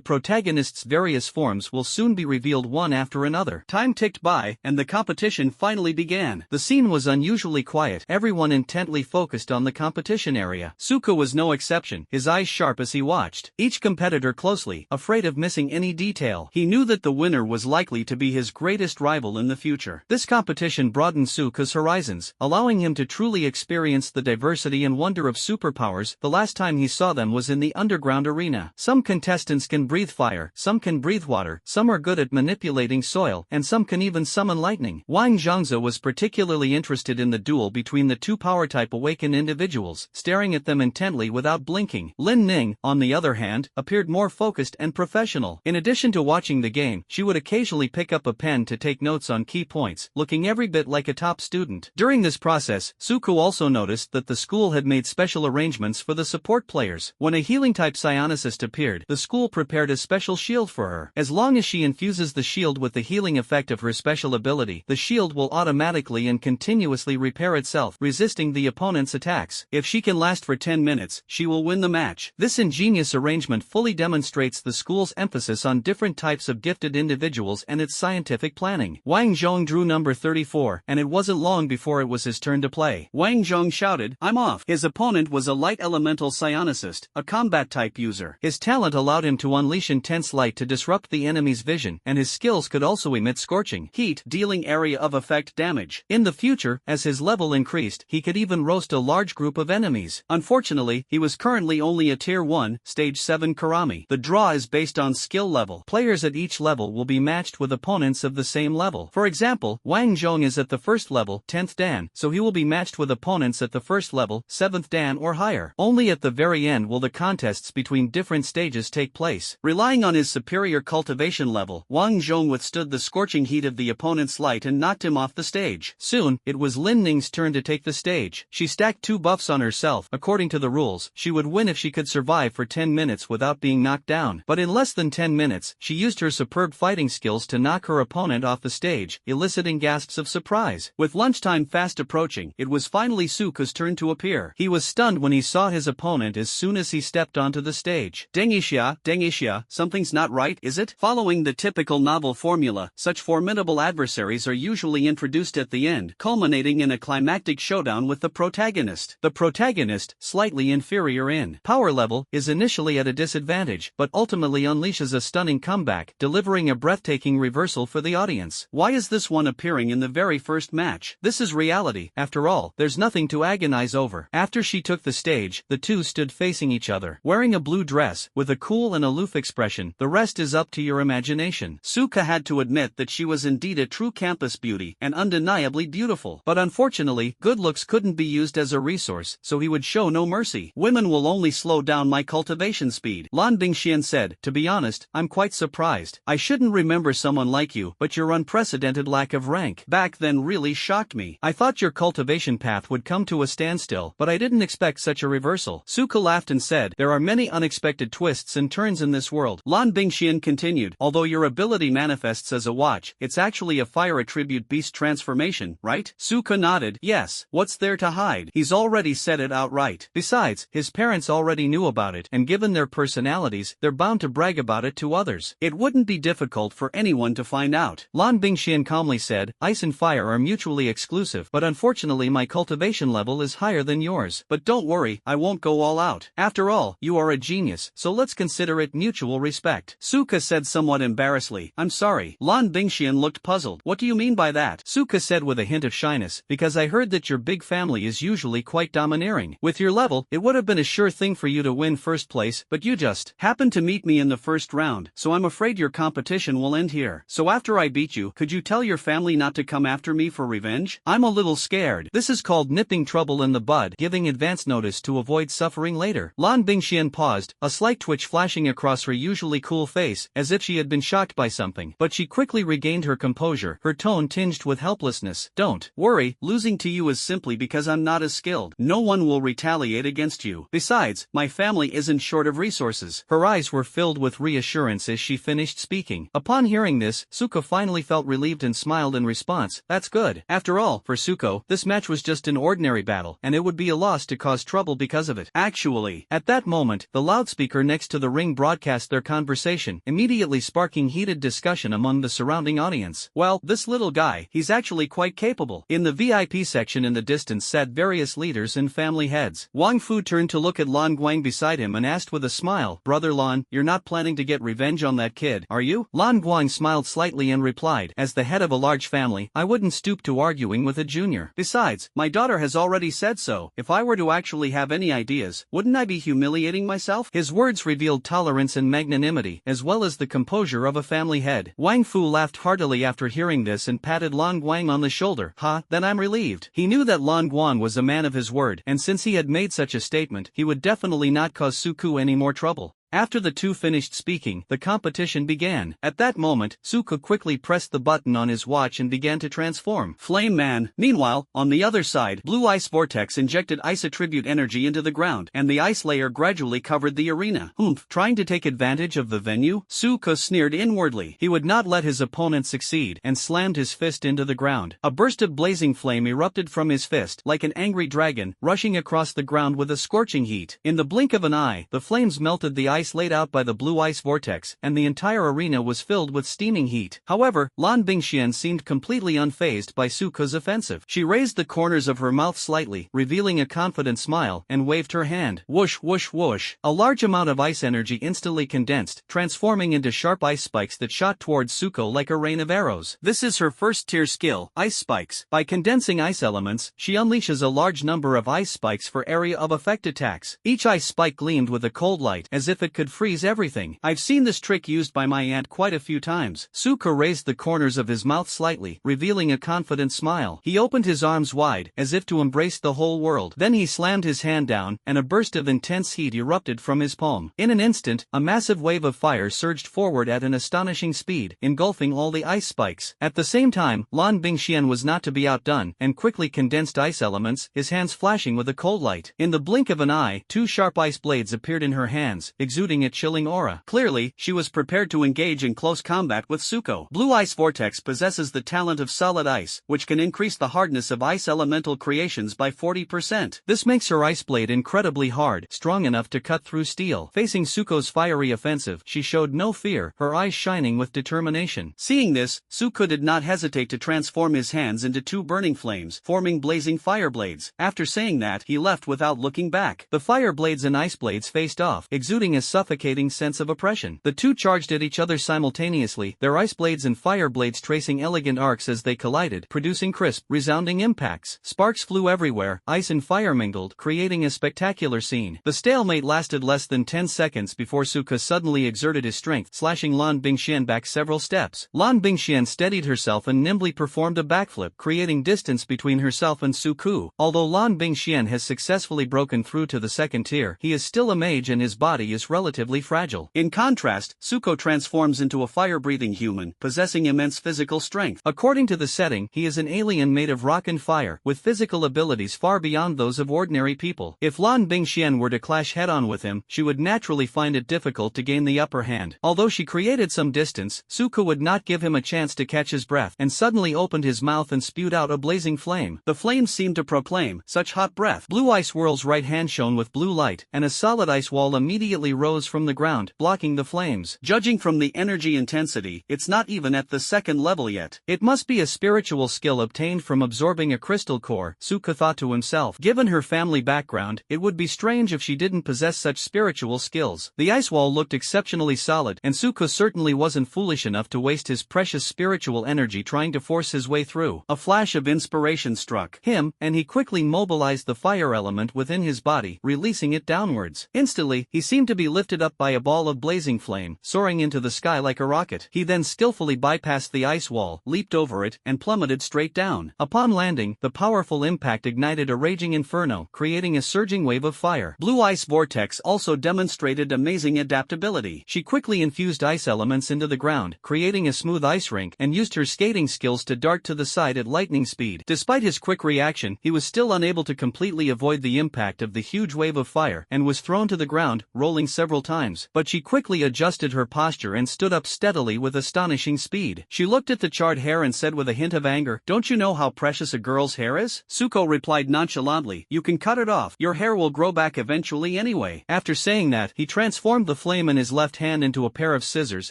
protagonist's various forms will soon be revealed one after another. Time ticked by, and the competition finally began. The scene was unusually quiet, everyone intently focused on the competition area. Suku was no exception, his eyes sharp as he watched each competitor closely, afraid of missing any detail. He knew that the winner was likely to be his greatest rival in the future. This competition broadened Suku's horizons, allowing him to truly experience the diversity and wonder of superpowers. The last time he saw them was in the underground arena. Some contestants can breathe fire, some can breathe water, some are good at manipulating soil, and some can even summon lightning. Wang Zhangze was particularly interested in the duel between the two power-type awakened individuals, staring at them intently without blinking. Lin Ning, on the other hand, appeared more focused and professional. In addition to watching the game, she would occasionally pick up a pen to take notes on key points, looking every bit like a top student. During this process, Suku also noticed that the school had made special arrangements for the support players. When a healing-type psionicist appeared, the school prepared a special shield for her. As long as she infuses the shield with the healing effect of her special ability, the shield will automatically and continuously repair itself, resisting the opponent's attacks. If she can last for 10 minutes, she will win the match. This ingenious arrangement fully demonstrates the school's emphasis on different types of gifted individuals and its scientific planning. Wang Zhong drew number 34, and it wasn't long before it was his turn to play. Wang Zhong shouted, "I'm off." His opponent was a light elemental psionicist, a combat-type user. His talent allowed him to unleash intense light to disrupt the enemy's vision, and his skills could also emit scorching heat, dealing area of effect damage. In the future, as his level increased, he could even roast a large group of enemies. Unfortunately, he was currently only a Tier 1, Stage 7 Karami. The draw is based on skill level. Players at each level will be matched with opponents of the same level. For example, Wang Zhong is at the first level, 10th Dan, so he will be matched with opponents at the first level, 7th Dan or higher. Only at the very end will the contests between different stages take place. Relying on his superior cultivation level, Wang Zhong withstood the scorching heat of the opponent's light and knocked him off the stage. Soon, it was Lin Ning's turn to take the stage. She stacked 2 buffs on herself. According to the rules, she would win if she could survive for 10 minutes without being knocked down. But in less than 10 minutes, she used her superb fighting skills to knock her opponent off the stage, eliciting gasps of surprise. With lunchtime fast approaching, it was finally Suku's turn to appear. He was stunned when he saw his opponent as soon as he stepped onto the stage. Dengixia, something's not right, is it? Following the typical novel formula, such formidable adversaries are usually introduced at the end, culminating in a climactic showdown with the protagonist. The protagonist, slightly inferior in power level, is initially at a disadvantage, but ultimately unleashes a stunning comeback, delivering a breathtaking reversal for the audience. Why is this one appearing in the very first match? This is reality. After all, there's nothing to agonize over. After she took the stage, the two stood facing each other, wearing a blue dress, with a cool and aloof expression. The rest is up to your imagination. Suka had to admit that she was indeed a true campus beauty, and undeniably beautiful. But unfortunately, good looks couldn't be used as a resource, so he would show no mercy. Women will only slow down my cultivation speed. Lan Bingxian said, to be honest, I'm quite surprised. I shouldn't remember someone like you, but your unprecedented lack of rank back then really shocked me. I thought your cultivation path would come to a standstill, but I didn't expect such a reversal. Suka Suka laughed and said, there are many unexpected twists and turns in this world. Lan Bingxian continued, although your ability manifests as a watch, it's actually a fire attribute beast transformation, right? Suka nodded, yes, what's there to hide? He's already said it outright. Besides, his parents already knew about it, and given their personalities, they're bound to brag about it to others. It wouldn't be difficult for anyone to find out. Lan Bingxian calmly said, ice and fire are mutually exclusive, but unfortunately my cultivation level is higher than yours. But don't worry, I won't go all out. After all, you are a genius, so let's consider it mutual respect. Suka said somewhat embarrassedly, I'm sorry. Lan Bingxian looked puzzled. What do you mean by that? Suka said with a hint of shyness, because I heard that your big family is usually quite domineering. With your level, it would have been a sure thing for you to win first place, but you just happened to meet me in the first round, so I'm afraid your competition will end here. So after I beat you, could you tell your family not to come after me for revenge? I'm a little scared. This is called nipping trouble in the bud, giving advance notice to avoid suffering later. Lan Bingxian paused, a slight twitch flashing across her usually cool face, as if she had been shocked by something. But she quickly regained her composure, her tone tinged with helplessness. Don't worry, losing to you is simply because I'm not as skilled. No one will retaliate against you. Besides, my family isn't short of resources. Her eyes were filled with reassurance as she finished speaking. Upon hearing this, Suko finally felt relieved and smiled in response. That's good. After all, for Suko, this match was just an ordinary battle, and it would be a loss to cause trouble because of it. Actually, at that moment, the loudspeaker next to the ring broadcast their conversation, immediately sparking heated discussion among the surrounding audience. Well, this little guy, he's actually quite capable. In the VIP section in the distance sat various leaders and family heads. Wang Fu turned to look at Lan Guang beside him and asked with a smile, Brother Lan, you're not planning to get revenge on that kid, are you? Lan Guang smiled slightly and replied, as the head of a large family, I wouldn't stoop to arguing with a junior. Besides, my daughter has already said so. If I were to actually have any ideas, wouldn't I be humiliating myself? His words revealed tolerance and magnanimity, as well as the composure of a family head. Wang Fu laughed heartily after hearing this and patted Lan Guang on the shoulder. Then I'm relieved. He knew that Lan Guang was a man of his word, and since he had made such a statement, he would definitely not cause Suku any more trouble. After the two finished speaking, the competition began. At that moment, Suka quickly pressed the button on his watch and began to transform. Flame Man. Meanwhile, on the other side, Blue Ice Vortex injected ice attribute energy into the ground, and the ice layer gradually covered the arena. Trying to take advantage of the venue? Suka sneered inwardly. He would not let his opponent succeed, and slammed his fist into the ground. A burst of blazing flame erupted from his fist, like an angry dragon, rushing across the ground with a scorching heat. In the blink of an eye, the flames melted the ice laid out by the blue ice vortex, and the entire arena was filled with steaming heat. However, Lan Bingxian seemed completely unfazed by Suka's offensive. She raised the corners of her mouth slightly, revealing a confident smile, and waved her hand. Whoosh whoosh whoosh. A large amount of ice energy instantly condensed, transforming into sharp ice spikes that shot towards Suko like a rain of arrows. This is her first tier skill, Ice Spikes. By condensing ice elements, she unleashes a large number of ice spikes for area of effect attacks. Each ice spike gleamed with a cold light, as if it could freeze everything. I've seen this trick used by my aunt quite a few times. Suka raised the corners of his mouth slightly, revealing a confident smile. He opened his arms wide, as if to embrace the whole world. Then he slammed his hand down, and a burst of intense heat erupted from his palm. In an instant, a massive wave of fire surged forward at an astonishing speed, engulfing all the ice spikes. At the same time, Lan Bingxian was not to be outdone, and quickly condensed ice elements, his hands flashing with a cold light. In the blink of an eye, two sharp ice blades appeared in her hands, exuding a chilling aura. Clearly, she was prepared to engage in close combat with Suko. Blue Ice Vortex possesses the talent of solid ice, which can increase the hardness of ice elemental creations by 40%. This makes her ice blade incredibly hard, strong enough to cut through steel. Facing Suko's fiery offensive, she showed no fear, her eyes shining with determination. Seeing this, Suko did not hesitate to transform his hands into two burning flames, forming blazing fire blades. After saying that, he left without looking back. The fire blades and ice blades faced off, exuding a suffocating sense of oppression. The two charged at each other simultaneously, their ice blades and fire blades tracing elegant arcs as they collided, producing crisp, resounding impacts. Sparks flew everywhere, ice and fire mingled, creating a spectacular scene. The stalemate lasted less than 10 seconds before Suka suddenly exerted his strength, slashing Lan Bingxian back several steps. Lan Bingxian steadied herself and nimbly performed a backflip, creating distance between herself and Suku. Although Lan Bingxian has successfully broken through to the second tier, he is still a mage and his body is relatively fragile. In contrast, Tsuko transforms into a fire-breathing human, possessing immense physical strength. According to the setting, he is an alien made of rock and fire, with physical abilities far beyond those of ordinary people. If Lan Bingxian were to clash head-on with him, she would naturally find it difficult to gain the upper hand. Although she created some distance, Tsuko would not give him a chance to catch his breath, and suddenly opened his mouth and spewed out a blazing flame. The flames seemed to proclaim, "Such hot breath." Blue Ice Whirl's right hand shone with blue light, and a solid ice wall immediately rose from the ground, blocking the flames. Judging from the energy intensity, it's not even at the second level yet. It must be a spiritual skill obtained from absorbing a crystal core, Tsuko thought to himself. Given her family background, it would be strange if she didn't possess such spiritual skills. The ice wall looked exceptionally solid, and Tsuko certainly wasn't foolish enough to waste his precious spiritual energy trying to force his way through. A flash of inspiration struck him, and he quickly mobilized the fire element within his body, releasing it downwards. Instantly, he seemed to be lifted up by a ball of blazing flame, soaring into the sky like a rocket. He then skillfully bypassed the ice wall, leaped over it, and plummeted straight down. Upon landing, the powerful impact ignited a raging inferno, creating a surging wave of fire. Blue Ice Vortex also demonstrated amazing adaptability. She quickly infused ice elements into the ground, creating a smooth ice rink, and used her skating skills to dart to the side at lightning speed. Despite his quick reaction, he was still unable to completely avoid the impact of the huge wave of fire, and was thrown to the ground, rolling several times. But she quickly adjusted her posture and stood up steadily with astonishing speed. She looked at the charred hair and said with a hint of anger, "Don't you know how precious a girl's hair is?" Tsuko replied nonchalantly, "You can cut it off. Your hair will grow back eventually anyway." After saying that, he transformed the flame in his left hand into a pair of scissors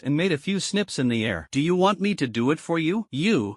and made a few snips in the air. "Do you want me to do it for you?"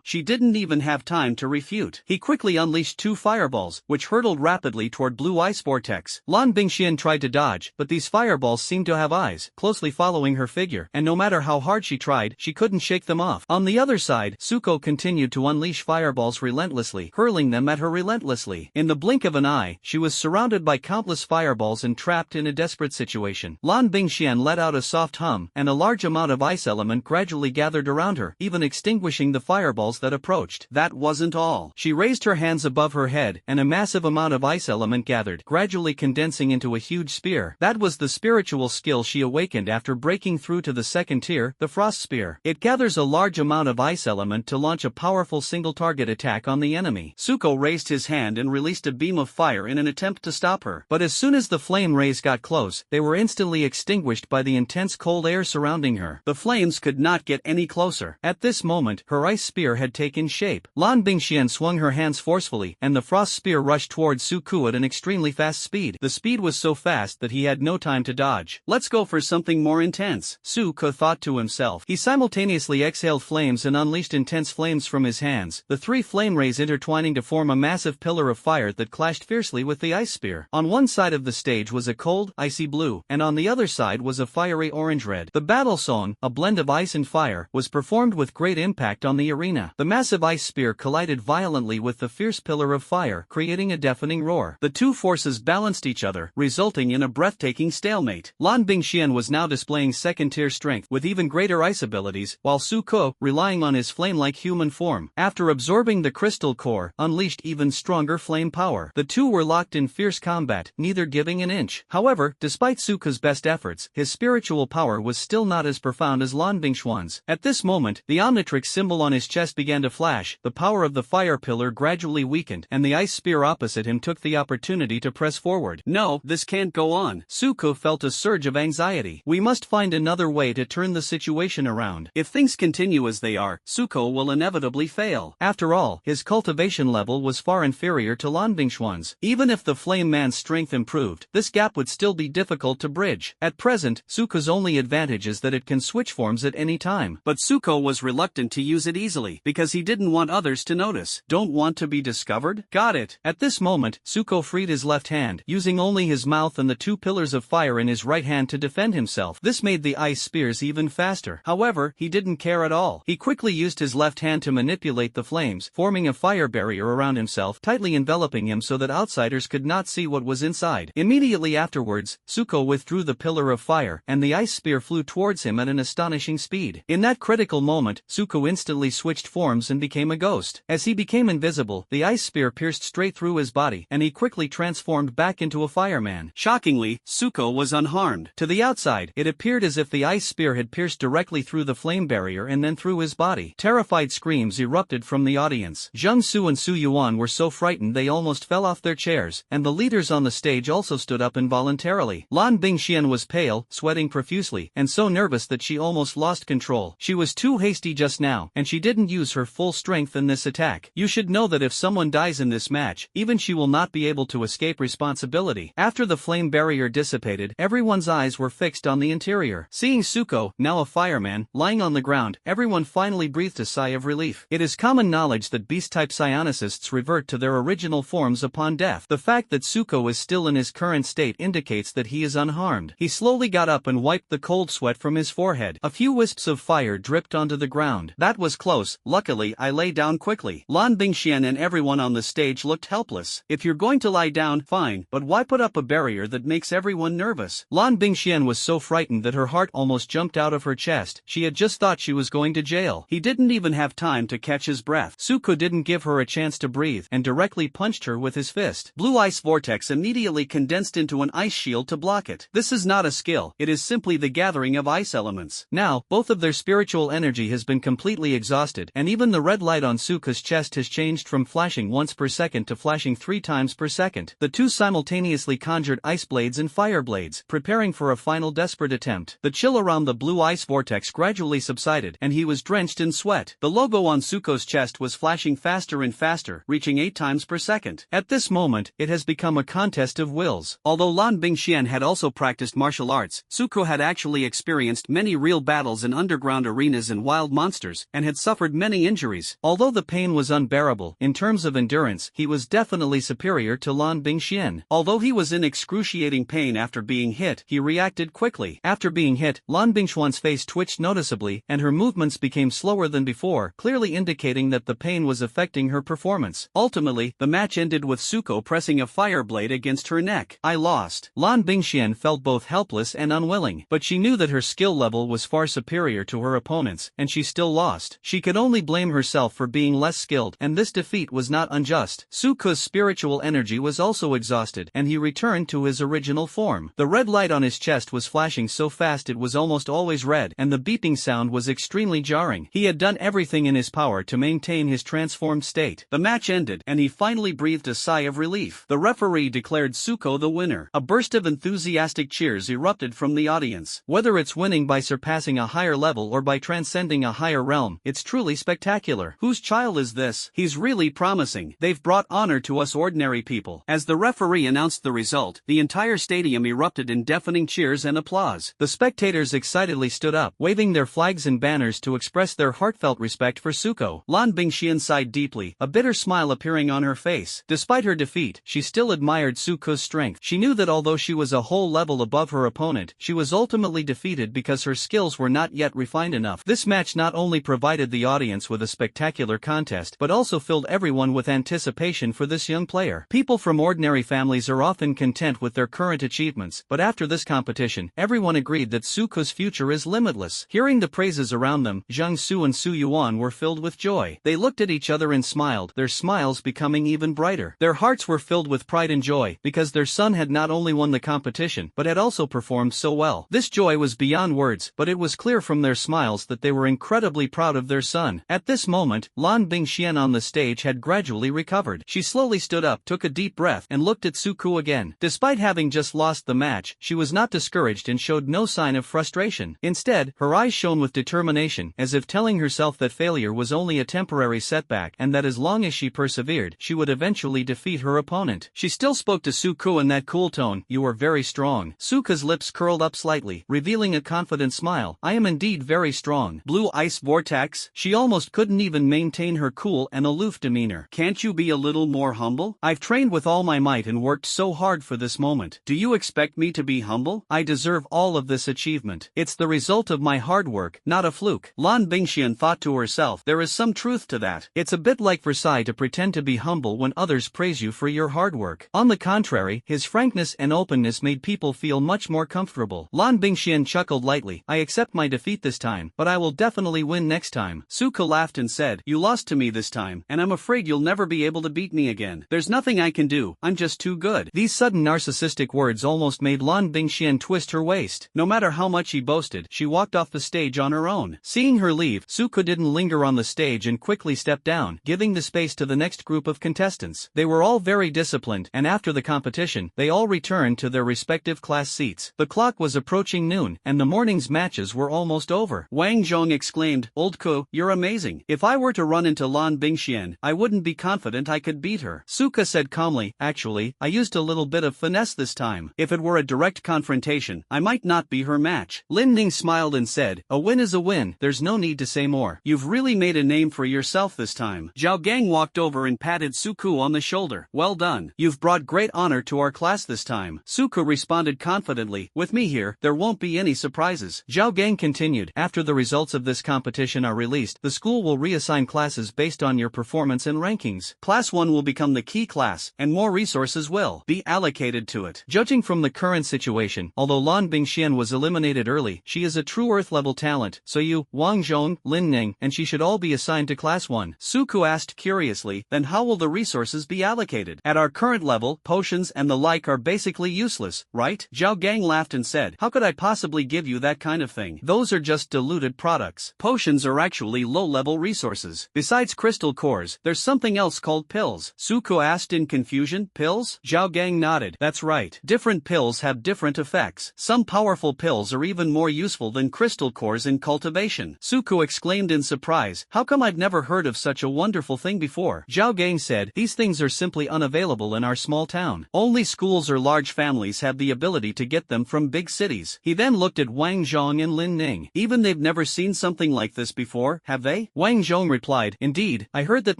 She didn't even have time to refute. He quickly unleashed two fireballs, which hurtled rapidly toward Blue Ice Vortex. Lan Bingxian tried to dodge, but these fireballs seemed to have eyes, closely following her figure, and no matter how hard she tried, she couldn't shake them off. On the other side, Tsuko continued to unleash fireballs relentlessly, hurling them at her relentlessly. In the blink of an eye, she was surrounded by countless fireballs and trapped in a desperate situation. Lan Bingxian let out a soft hum, and a large amount of ice element gradually gathered around her, even extinguishing the fireballs that approached. That wasn't all. She raised her hands above her head, and a massive amount of ice element gathered, gradually condensing into a huge spear. That was the spiritual skill she awakened after breaking through to the second tier, the Frost Spear. It gathers a large amount of ice element to launch a powerful single-target attack on the enemy. Tsuko raised his hand and released a beam of fire in an attempt to stop her. But as soon as the flame rays got close, they were instantly extinguished by the intense cold air surrounding her. The flames could not get any closer. At this moment, her ice spear had taken shape. Lan Bingxian swung her hands forcefully, and the frost spear rushed towards Tsuko at an extremely fast speed. The speed was so fast that he had no time to dodge. "Let's go for something more intense," Tsuko thought to himself. He simultaneously exhaled flames and unleashed intense flames from his hands, the three flame rays intertwining to form a massive pillar of fire that clashed fiercely with the ice spear. On one side of the stage was a cold, icy blue, and on the other side was a fiery orange-red. The battle song, a blend of ice and fire, was performed with great impact on the arena. The massive ice spear collided violently with the fierce pillar of fire, creating a deafening roar. The two forces balanced each other, resulting in a breathtaking stalemate. Lan Bingxian was now displaying second-tier strength with even greater ice abilities, while Tsuko, relying on his flame-like human form, after absorbing the crystal core, unleashed even stronger flame power. The two were locked in fierce combat, neither giving an inch. However, despite Tsuko's best efforts, his spiritual power was still not as profound as Lan Bingxian's. At this moment, the Omnitrix symbol on his chest began to flash, the power of the fire pillar gradually weakened, and the ice spear opposite him took the opportunity to press forward. "No, this can't go on." Tsuko felt a surge of anxiety. "We must find another way to turn the situation around. If things continue as they are, Tsuko will inevitably fail." After all, his cultivation level was far inferior to Lan Bingxian's. Even if the Flame Man's strength improved, this gap would still be difficult to bridge. At present, Tsuko's only advantage is that it can switch forms at any time. But Tsuko was reluctant to use it easily, because he didn't want others to notice. "Don't want to be discovered? Got it." At this moment, Tsuko freed his left hand, using only his mouth and the two pillars of fire in his right hand to defend himself. This made the ice spears even faster. However, he didn't care at all. He quickly used his left hand to manipulate the flames, forming a fire barrier around himself, tightly enveloping him so that outsiders could not see what was inside. Immediately afterwards, Tsuko withdrew the pillar of fire, and the ice spear flew towards him at an astonishing speed. In that critical moment, Tsuko instantly switched forms and became a ghost. As he became invisible, the ice spear pierced straight through his body, and he quickly transformed back into a fireman. Shockingly, Tsuko was unharmed. unharmed. To the outside, it appeared as if the ice spear had pierced directly through the flame barrier and then through his body. Terrified screams erupted from the audience. Zhang Su and Su Yuan were so frightened they almost fell off their chairs, and the leaders on the stage also stood up involuntarily. Lan Bingxian was pale, sweating profusely, and so nervous that she almost lost control. She was too hasty just now, and she didn't use her full strength in this attack. You should know that if someone dies in this match, even she will not be able to escape responsibility. After the flame barrier dissipated, everyone's eyes were fixed on the interior. Seeing Suko, now a fireman, lying on the ground, everyone finally breathed a sigh of relief. It is common knowledge that beast-type psionists revert to their original forms upon death. The fact that Suko is still in his current state indicates that he is unharmed. He slowly got up and wiped the cold sweat from his forehead. A few wisps of fire dripped onto the ground. That was close. Luckily, I lay down quickly. Lan Bingxian and everyone on the stage looked helpless. If you're going to lie down, fine, but why put up a barrier that makes everyone nervous? Lan Bingxian was so frightened that her heart almost jumped out of her chest. She had just thought she was going to jail. He didn't even have time to catch his breath. Suko didn't give her a chance to breathe and directly punched her with his fist. Blue ice vortex immediately condensed into an ice shield to block it. This is not a skill, it is simply the gathering of ice elements. Now, both of their spiritual energy has been completely exhausted, and even the red light on Suko's chest has changed from flashing once per second to flashing 3 times per second. The two simultaneously conjured ice blades and fire blades, preparing for a final desperate attempt. The chill around the blue ice vortex gradually subsided, and he was drenched in sweat. The logo on Suko's chest was flashing faster and faster, reaching 8 times per second. At this moment, it has become a contest of wills. Although Lan Bingxian had also practiced martial arts, Suko had actually experienced many real battles in underground arenas and wild monsters, and had suffered many injuries. Although the pain was unbearable, in terms of endurance, he was definitely superior to Lan Bingxian. Although he was in excruciating pain after being hit, he reacted quickly. After being hit, Lan Bingxian's face twitched noticeably, and her movements became slower than before, clearly indicating that the pain was affecting her performance. Ultimately, the match ended with Suko pressing a fire blade against her neck. I lost. Lan Bingxian felt both helpless and unwilling, but she knew that her skill level was far superior to her opponents, and she still lost. She could only blame herself for being less skilled, and this defeat was not unjust. Suko's spiritual energy was also exhausted, and he returned to his original form. The red light on his chest was flashing so fast it was almost always red, and the beeping sound was extremely jarring. He had done everything in his power to maintain his transformed state. The match ended, and he finally breathed a sigh of relief. The referee declared Suko the winner. A burst of enthusiastic cheers erupted from the audience. Whether it's winning by surpassing a higher level or by transcending a higher realm, it's truly spectacular. Whose child is this? He's really promising. They've brought honor to us ordinary people. As the referee announced the result, the entire stadium erupted in deafening cheers and applause. The spectators excitedly stood up, waving their flags and banners to express their heartfelt respect for Suko. Lan Bingxian sighed deeply, a bitter smile appearing on her face. Despite her defeat, she still admired Suko's strength. She knew that although she was a whole level above her opponent, she was ultimately defeated because her skills were not yet refined enough. This match not only provided the audience with a spectacular contest, but also filled everyone with anticipation for this young player. People from ordinary families are often content with their current achievements, but after this competition, everyone agreed that Suko's future is limitless. Hearing the praises around them, Zhang Su and Su Yuan were filled with joy. They looked at each other and smiled, their smiles becoming even brighter. Their hearts were filled with pride and joy, because their son had not only won the competition, but had also performed so well. This joy was beyond words, but it was clear from their smiles that they were incredibly proud of their son. At this moment, Lan Bingxian on the stage had gradually recovered. She slowly stood up, took a deep breath, and looked at Suko again. Despite having just lost the match, she was not discouraged and showed no sign of frustration. Instead, her eyes shone with determination, as if telling herself that failure was only a temporary setback and that as long as she persevered, she would eventually defeat her opponent. She still spoke to Suko in that cool tone, "You are very strong." Suko's lips curled up slightly, revealing a confident smile. "I am indeed very strong." Blue ice vortex? She almost couldn't even maintain her cool and aloof demeanor. "Can't you be a little more humble? I've trained with all my might and worked so hard for this moment. Do you expect me to be humble? I deserve all of this achievement. It's the result of my hard work, not a fluke." Lan Bingxian thought to herself, there is some truth to that. It's a bit like Versailles to pretend to be humble when others praise you for your hard work. On the contrary, his frankness and openness made people feel much more comfortable. Lan Bingxian chuckled lightly, "I accept my defeat this time, but I will definitely win next time." Suko laughed and said, "You lost to me this time, and I'm afraid you'll never be able to beat me again. There's nothing I can do, I'm just too good." These sudden narcissistic words almost made Lan Lan Bingxian twist her waist. No matter how much he boasted, she walked off the stage on her own. Seeing her leave, Suko didn't linger on the stage and quickly stepped down, giving the space to the next group of contestants. They were all very disciplined, and after the competition, they all returned to their respective class seats. The clock was approaching noon, and the morning's matches were almost over. Wang Zhong exclaimed, "Old Ko, you're amazing. If I were to run into Lan Bingxian, I wouldn't be confident I could beat her." Suka said calmly, "Actually, I used a little bit of finesse this time. If it were a direct confrontation, I might not be her match." Lin Ning smiled and said, "A win is a win, there's no need to say more. You've really made a name for yourself this time." Zhao Gang walked over and patted Suku on the shoulder. "Well done. You've brought great honor to our class this time." Suku responded confidently, "With me here, there won't be any surprises." Zhao Gang continued, "After the results of this competition are released, the school will reassign classes based on your performance and rankings. Class 1 will become the key class, and more resources will be allocated to it." Judging from the current situation, although Lan Bingxian was eliminated early, she is a true Earth-level talent, so you, Wang Zhong, Lin Ning, and she should all be assigned to Class 1. Suku asked curiously, "Then how will the resources be allocated? At our current level, potions and the like are basically useless, right?" Zhao Gang laughed and said, "How could I possibly give you that kind of thing? Those are just diluted products. Potions are actually low-level resources. Besides crystal cores, there's something else called pills." Suku asked in confusion, "Pills?" Zhao Gang nodded. "That's right. Different pills have different effects. Some powerful pills are even more useful than crystal cores in cultivation." Suku exclaimed in surprise, "How come I've never heard of such a wonderful thing before?" Zhao Gang said, "These things are simply unavailable in our small town. Only schools or large families have the ability to get them from big cities." He then looked at Wang Zhong and Lin Ning. "Even they've never seen something like this before, have they?" Wang Zhong replied, "Indeed, I heard that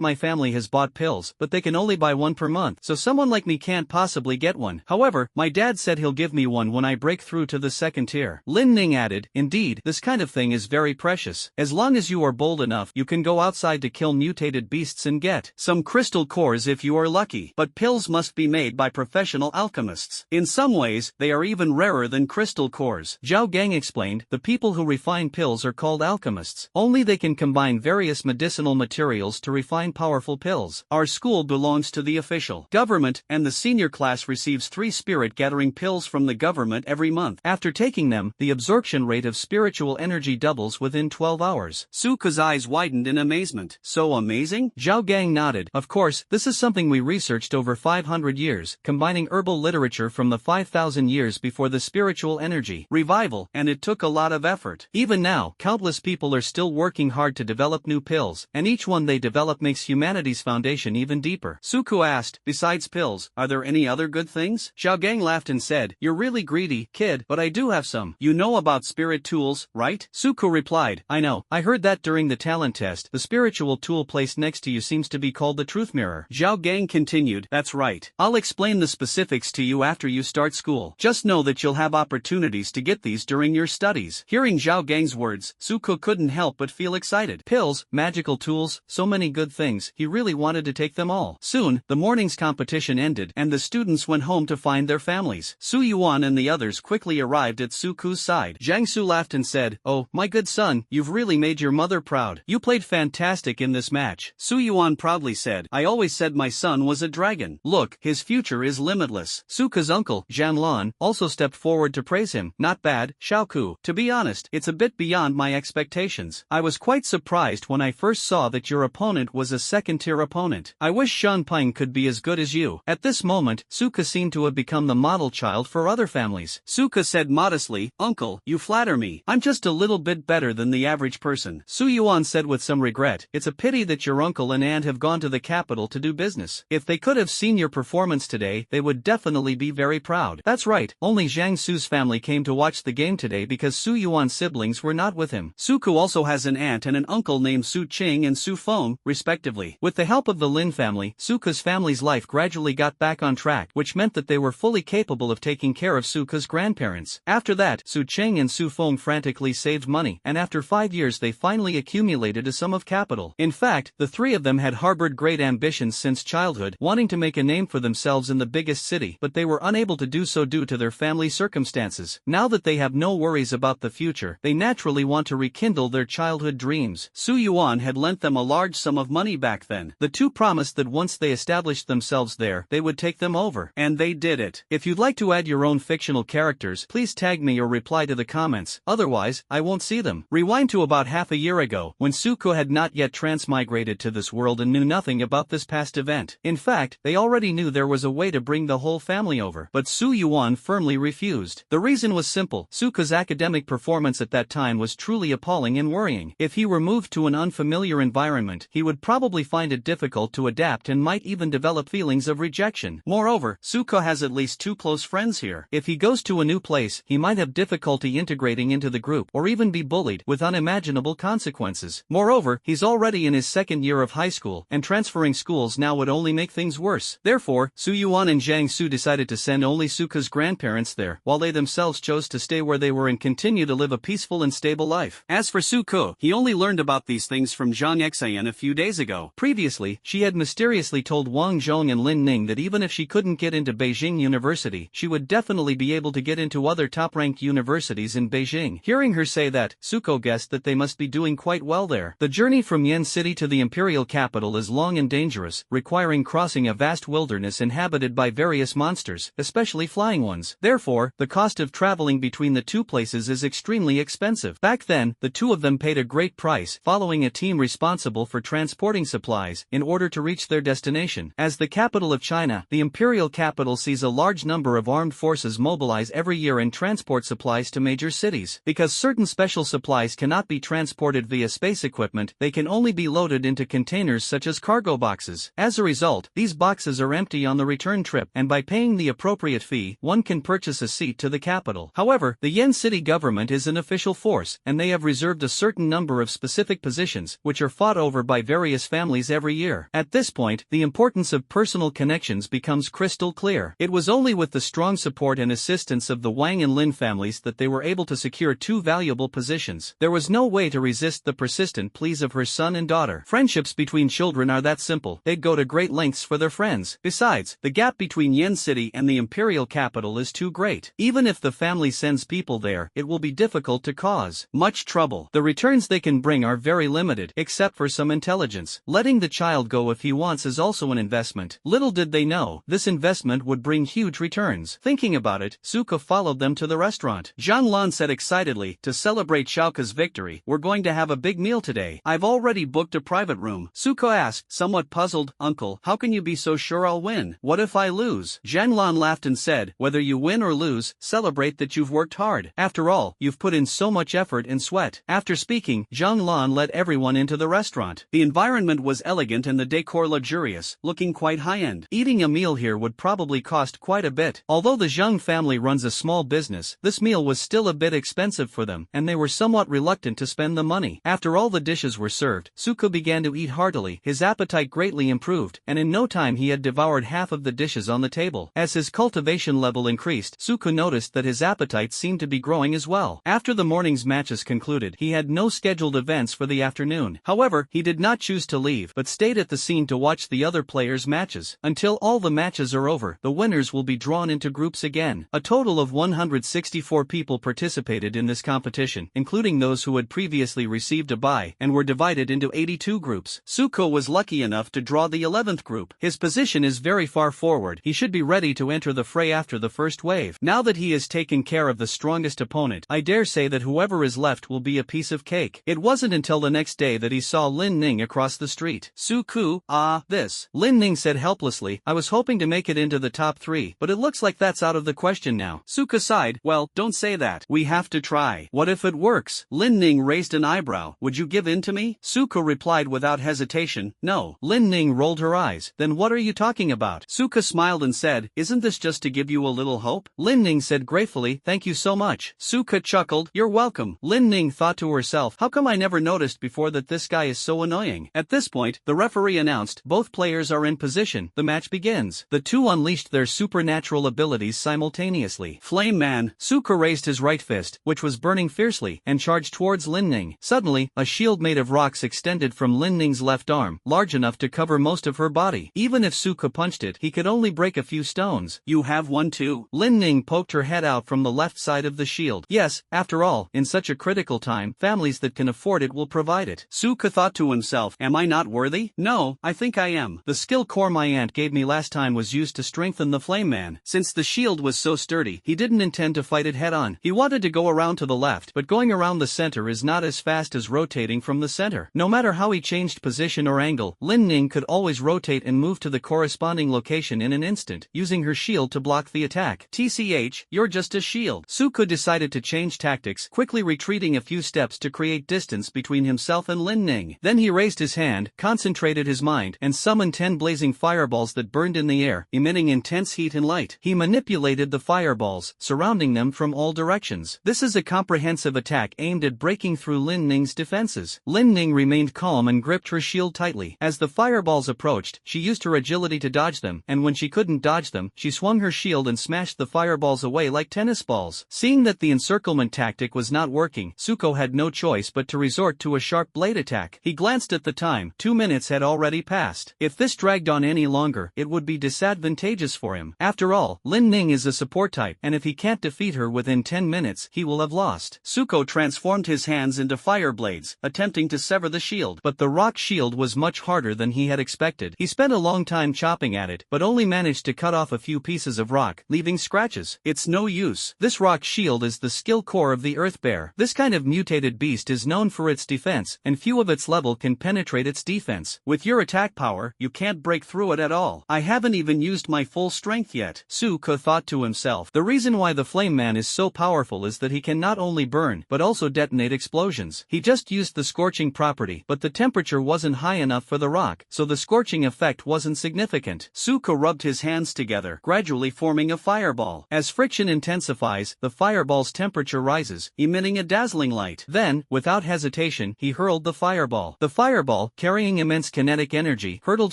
my family has bought pills, but they can only buy one per month, so someone like me can't possibly get one. However, my dad said he'll give me one when I break through to the second tier." Lin Ning added, "Indeed, this kind of thing is very precious. As long as you are bold enough, you can go outside to kill mutated beasts and get some crystal cores if you are lucky. But pills must be made by professional alchemists. In some ways, they are even rarer than crystal cores." Zhao Gang explained, "The people who refine pills are called alchemists. Only they can combine various medicinal materials to refine powerful pills. Our school belongs to the official government, and the senior class receives 3 spirit-gathering pills from the government every month. After taking them, the absorption rate of spiritual energy doubles within 12 hours. Suku's eyes widened in amazement. "So amazing?" Zhao Gang nodded. "Of course, this is something we researched over 500 years, combining herbal literature from the 5,000 years before the spiritual energy revival, and it took a lot of effort. Even now, countless people are still working hard to develop new pills, and each one they develop makes humanity's foundation even deeper." Suku asked, "Besides pills, are there any other good things?" Zhao Gang laughed and said, "You're really greedy, kid, but I do have some. You know about spirit tools, right?" Suku replied, "I know. I heard that during the talent test. The spiritual tool placed next to you seems to be called the truth mirror." Zhao Gang continued, "That's right. I'll explain the specifics to you after you start school. Just know that you'll have opportunities to get these during your studies." Hearing Zhao Gang's words, Suku couldn't help but feel excited. Pills, magical tools, so many good things, he really wanted to take them all. Soon, the morning's competition ended, and the students went home to find their families. Su Yuan and the others quickly arrived at Suku's side. Zhang Su laughed and said, "Oh, my good son, you've really made your mother proud. You played fantastic in this match." Su Yuan proudly said, "I always said my son was a dragon. Look, his future is limitless." Suku's uncle, Zhan Lan, also stepped forward to praise him. "Not bad, Xiaoku. To be honest, it's a bit beyond my expectations. I was quite surprised when I first saw that your opponent was a second-tier opponent. I wish Shan Ping could be as good as you." At this moment, Suka seemed to have become the model child for other families. Suka said modestly, "Uncle, you flatter me. I'm just a little bit better than the average person." Su Yuan said with some regret, "It's a pity that your uncle and aunt have gone to the capital to do business. If they could have seen your performance today, they would definitely be very proud." That's right, only Zhang Su's family came to watch the game today because Su Yuan's siblings were not with him. Suku also has an aunt and an uncle named Su Qing and Su Feng, respectively. With the help of the Lin family, Suka's family's life gradually got back on track, which meant that they were fully capable of taking care of Suka's grandparents. After that, Su Qing and Su Feng frantically saved money, and after 5 years they finally accumulated a sum of capital. In fact, the three of them had harbored great ambitions since childhood, wanting to make a name for themselves in the biggest city, but they were unable to do so due to their family circumstances. Now that they have no worries about the future, they naturally want to rekindle their childhood dreams. Su Yuan had lent them a large sum of money back then. The two promised that once they established themselves there, they would take them over. And they did it. If you'd like to add your own fictional characters, please tag me or reply to the comments, otherwise, I won't see them. Rewind to about half a year ago, when Suko had not yet transmigrated to this world and knew nothing about this past event. In fact, they already knew there was a way to bring the whole family over, but Su Yuan firmly refused. The reason was simple: Suko's academic performance at that time was truly appalling and worrying. If he were moved to an unfamiliar environment, he would probably find it difficult to adapt and might even develop feelings of rejection. Moreover, Suko has at least 2 close friends here. If he goes to a new place, he might have difficulty integrating into the group or even be bullied with unimaginable consequences. Moreover, he's already in his 2nd year of high school, and transferring schools now would only make things worse. Therefore, Su Yuan and Zhang Su decided to send only Suko's grandparents there, while they themselves chose to stay where they were and continue to live a peaceful and stable life. As for Suko, he only learned about these things from Zhang Xian a few days ago. Previously, she had mysteriously told Wang Zhong and Lin Ning that even if she couldn't get into Beijing University, she would definitely be able to get into other top-ranked universities in Beijing. Hearing her say that, Suko guessed that they must be doing quite well there. The journey from Yen City to the imperial capital is long and dangerous, requiring crossing a vast wilderness inhabited by various monsters, especially flying ones. Therefore, the cost of traveling between the 2 places is extremely expensive. Back then, the 2 of them paid a great price, following a team responsible for transporting supplies in order to reach their destination. As the capital of China, the imperial capital sees a large number of armed forces mobilize every year and transport supplies to major cities. Because certain special supplies cannot be transported via space equipment, they can only be loaded into containers such as cargo boxes. As a result, these boxes are empty on the return trip, and by paying the appropriate fee, one can purchase a seat to the capital. However, the Yen City government is an official force, and they have reserved a certain number of specific positions, which are fought over by various families every year. At this point, the importance of personal connections becomes crystal clear. It was only with the strong support and assistance of the Wang and Lin families that they were able to secure 2 valuable positions. There was no way to resist the persistent pleas of her son and daughter. Friendships between children are that simple. They'd go to great lengths for their friends. Besides, the gap between Yen City and the imperial capital is too great. Even if the family sends people there, it will be difficult to cause much trouble. The returns they can bring are very limited, except for some intelligence. Letting the child go if he wants is also an investment. Little did they know, this investment would bring huge returns. Thinking about it, Suko followed them to the restaurant. Zhang Lan said excitedly, to celebrate Xiaoka's victory, we're going to have a big meal today. I've already booked a private room. Suko asked, somewhat puzzled, Uncle, how can you be so sure I'll win? What if I lose? Zhang Lan laughed and said, whether you win or lose, celebrate that you've worked hard. After all, you've put in so much effort and sweat. After speaking, Zhang Lan led everyone into the restaurant. The environment was elegant and the decor luxurious, looking quite high-end. Eating a meal here would probably cost quite a bit. Although the Zhang family runs a small business, this meal was still a bit expensive for them, and they were somewhat reluctant to spend the money. After all the dishes were served, Suko began to eat heartily. His appetite greatly improved, and in no time he had devoured half of the dishes on the table. As his cultivation level increased, Suko noticed that his appetite seemed to be growing as well. After the morning's matches concluded, he had no scheduled events for the afternoon. However, he did not choose to leave, but stayed at the scene to watch the other players' matches. Until all the matches are over, the winners will be drawn into groups again. A total of 164 people participated in this competition, including those who had previously received a bye, and were divided into 82 groups. Suko was lucky enough to draw the 11th group. His position is very far forward. He should be ready to enter the fray after the first wave. Now that he has taken care of the strongest opponent, I dare say that whoever is left will be a piece of cake. It wasn't until the next day that he saw Lin Ning across the street. Suko, this. Lin Ning said helplessly, I was hoping to make it into the top 3, but it looks like that's out of the question now. Suko sighed, well, don't say that. We have to try. What if it works? Lin Ning raised an eyebrow. Would you give in to me? Suko replied without hesitation, no. Lin Ning rolled her eyes. Then what are you talking about? Suko smiled and said, isn't this just to give you a little hope? Lin Ning said gratefully, thank you so much. Suko chuckled, you're welcome. Lin Ning thought to herself, how come I never noticed before that this guy is so annoying? At this point, the referee announced, both players are in position. The match begins. The 2 unleashed their supernatural abilities simultaneously. Flame Man. Suko raised his right fist, which was burning fiercely, and charged towards Lin Ning. Suddenly, a shield made of rocks extended from Lin Ning's left arm, large enough to cover most of her body. Even if Suko punched it, he could only break a few stones. You have one too? Lin Ning poked her head out from the left side of the shield. Yes, after all, in such a critical time, families that can afford it will provide it. Suko thought to himself, am I not worthy? No, I think I am. The skill core my aunt gave me last time was used to strengthen the Flame Man. Since the shield shield was so sturdy, he didn't intend to fight it head-on. He wanted to go around to the left, but going around the center is not as fast as rotating from the center. No matter how he changed position or angle, Lin Ning could always rotate and move to the corresponding location in an instant, using her shield to block the attack. TCH, you're just a shield. Suko decided to change tactics, quickly retreating a few steps to create distance between himself and Lin Ning. Then he raised his hand, concentrated his mind, and summoned 10 blazing fireballs that burned in the air, emitting intense heat and light. He manipulated the fireballs, surrounding them from all directions. This is a comprehensive attack aimed at breaking through Lin Ning's defenses. Lin Ning remained calm and gripped her shield tightly. As the fireballs approached, she used her agility to dodge them, and when she couldn't dodge them, she swung her shield and smashed the fireballs away like tennis balls. Seeing that the encirclement tactic was not working, Suko had no choice but to resort to a sharp blade attack. He glanced at the time. 2 minutes had already passed. If this dragged on any longer, it would be disadvantageous for him. After all, Lin Ning is a support type, and if he can't defeat her within 10 minutes, he will have lost. Suko transformed his hands into fire blades, attempting to sever the shield, but the rock shield was much harder than he had expected. He spent a long time chopping at it, but only managed to cut off a few pieces of rock, leaving scratches. It's no use. This rock shield is the skill core of the Earth Bear. This kind of mutated beast is known for its defense, and few of its level can penetrate its defense. With your attack power, you can't break through it at all. I haven't even used my full strength yet. Suko thought to himself. The reason why the Flame Man is so powerful is that he can not only burn, but also detonate explosions. He just used the scorching property, but the temperature wasn't high enough for the rock, so the scorching effect wasn't significant. Suko rubbed his hands together, gradually forming a fireball. As friction intensifies, the fireball's temperature rises, emitting a dazzling light. Then, without hesitation, he hurled the fireball. The fireball, carrying immense kinetic energy, hurtled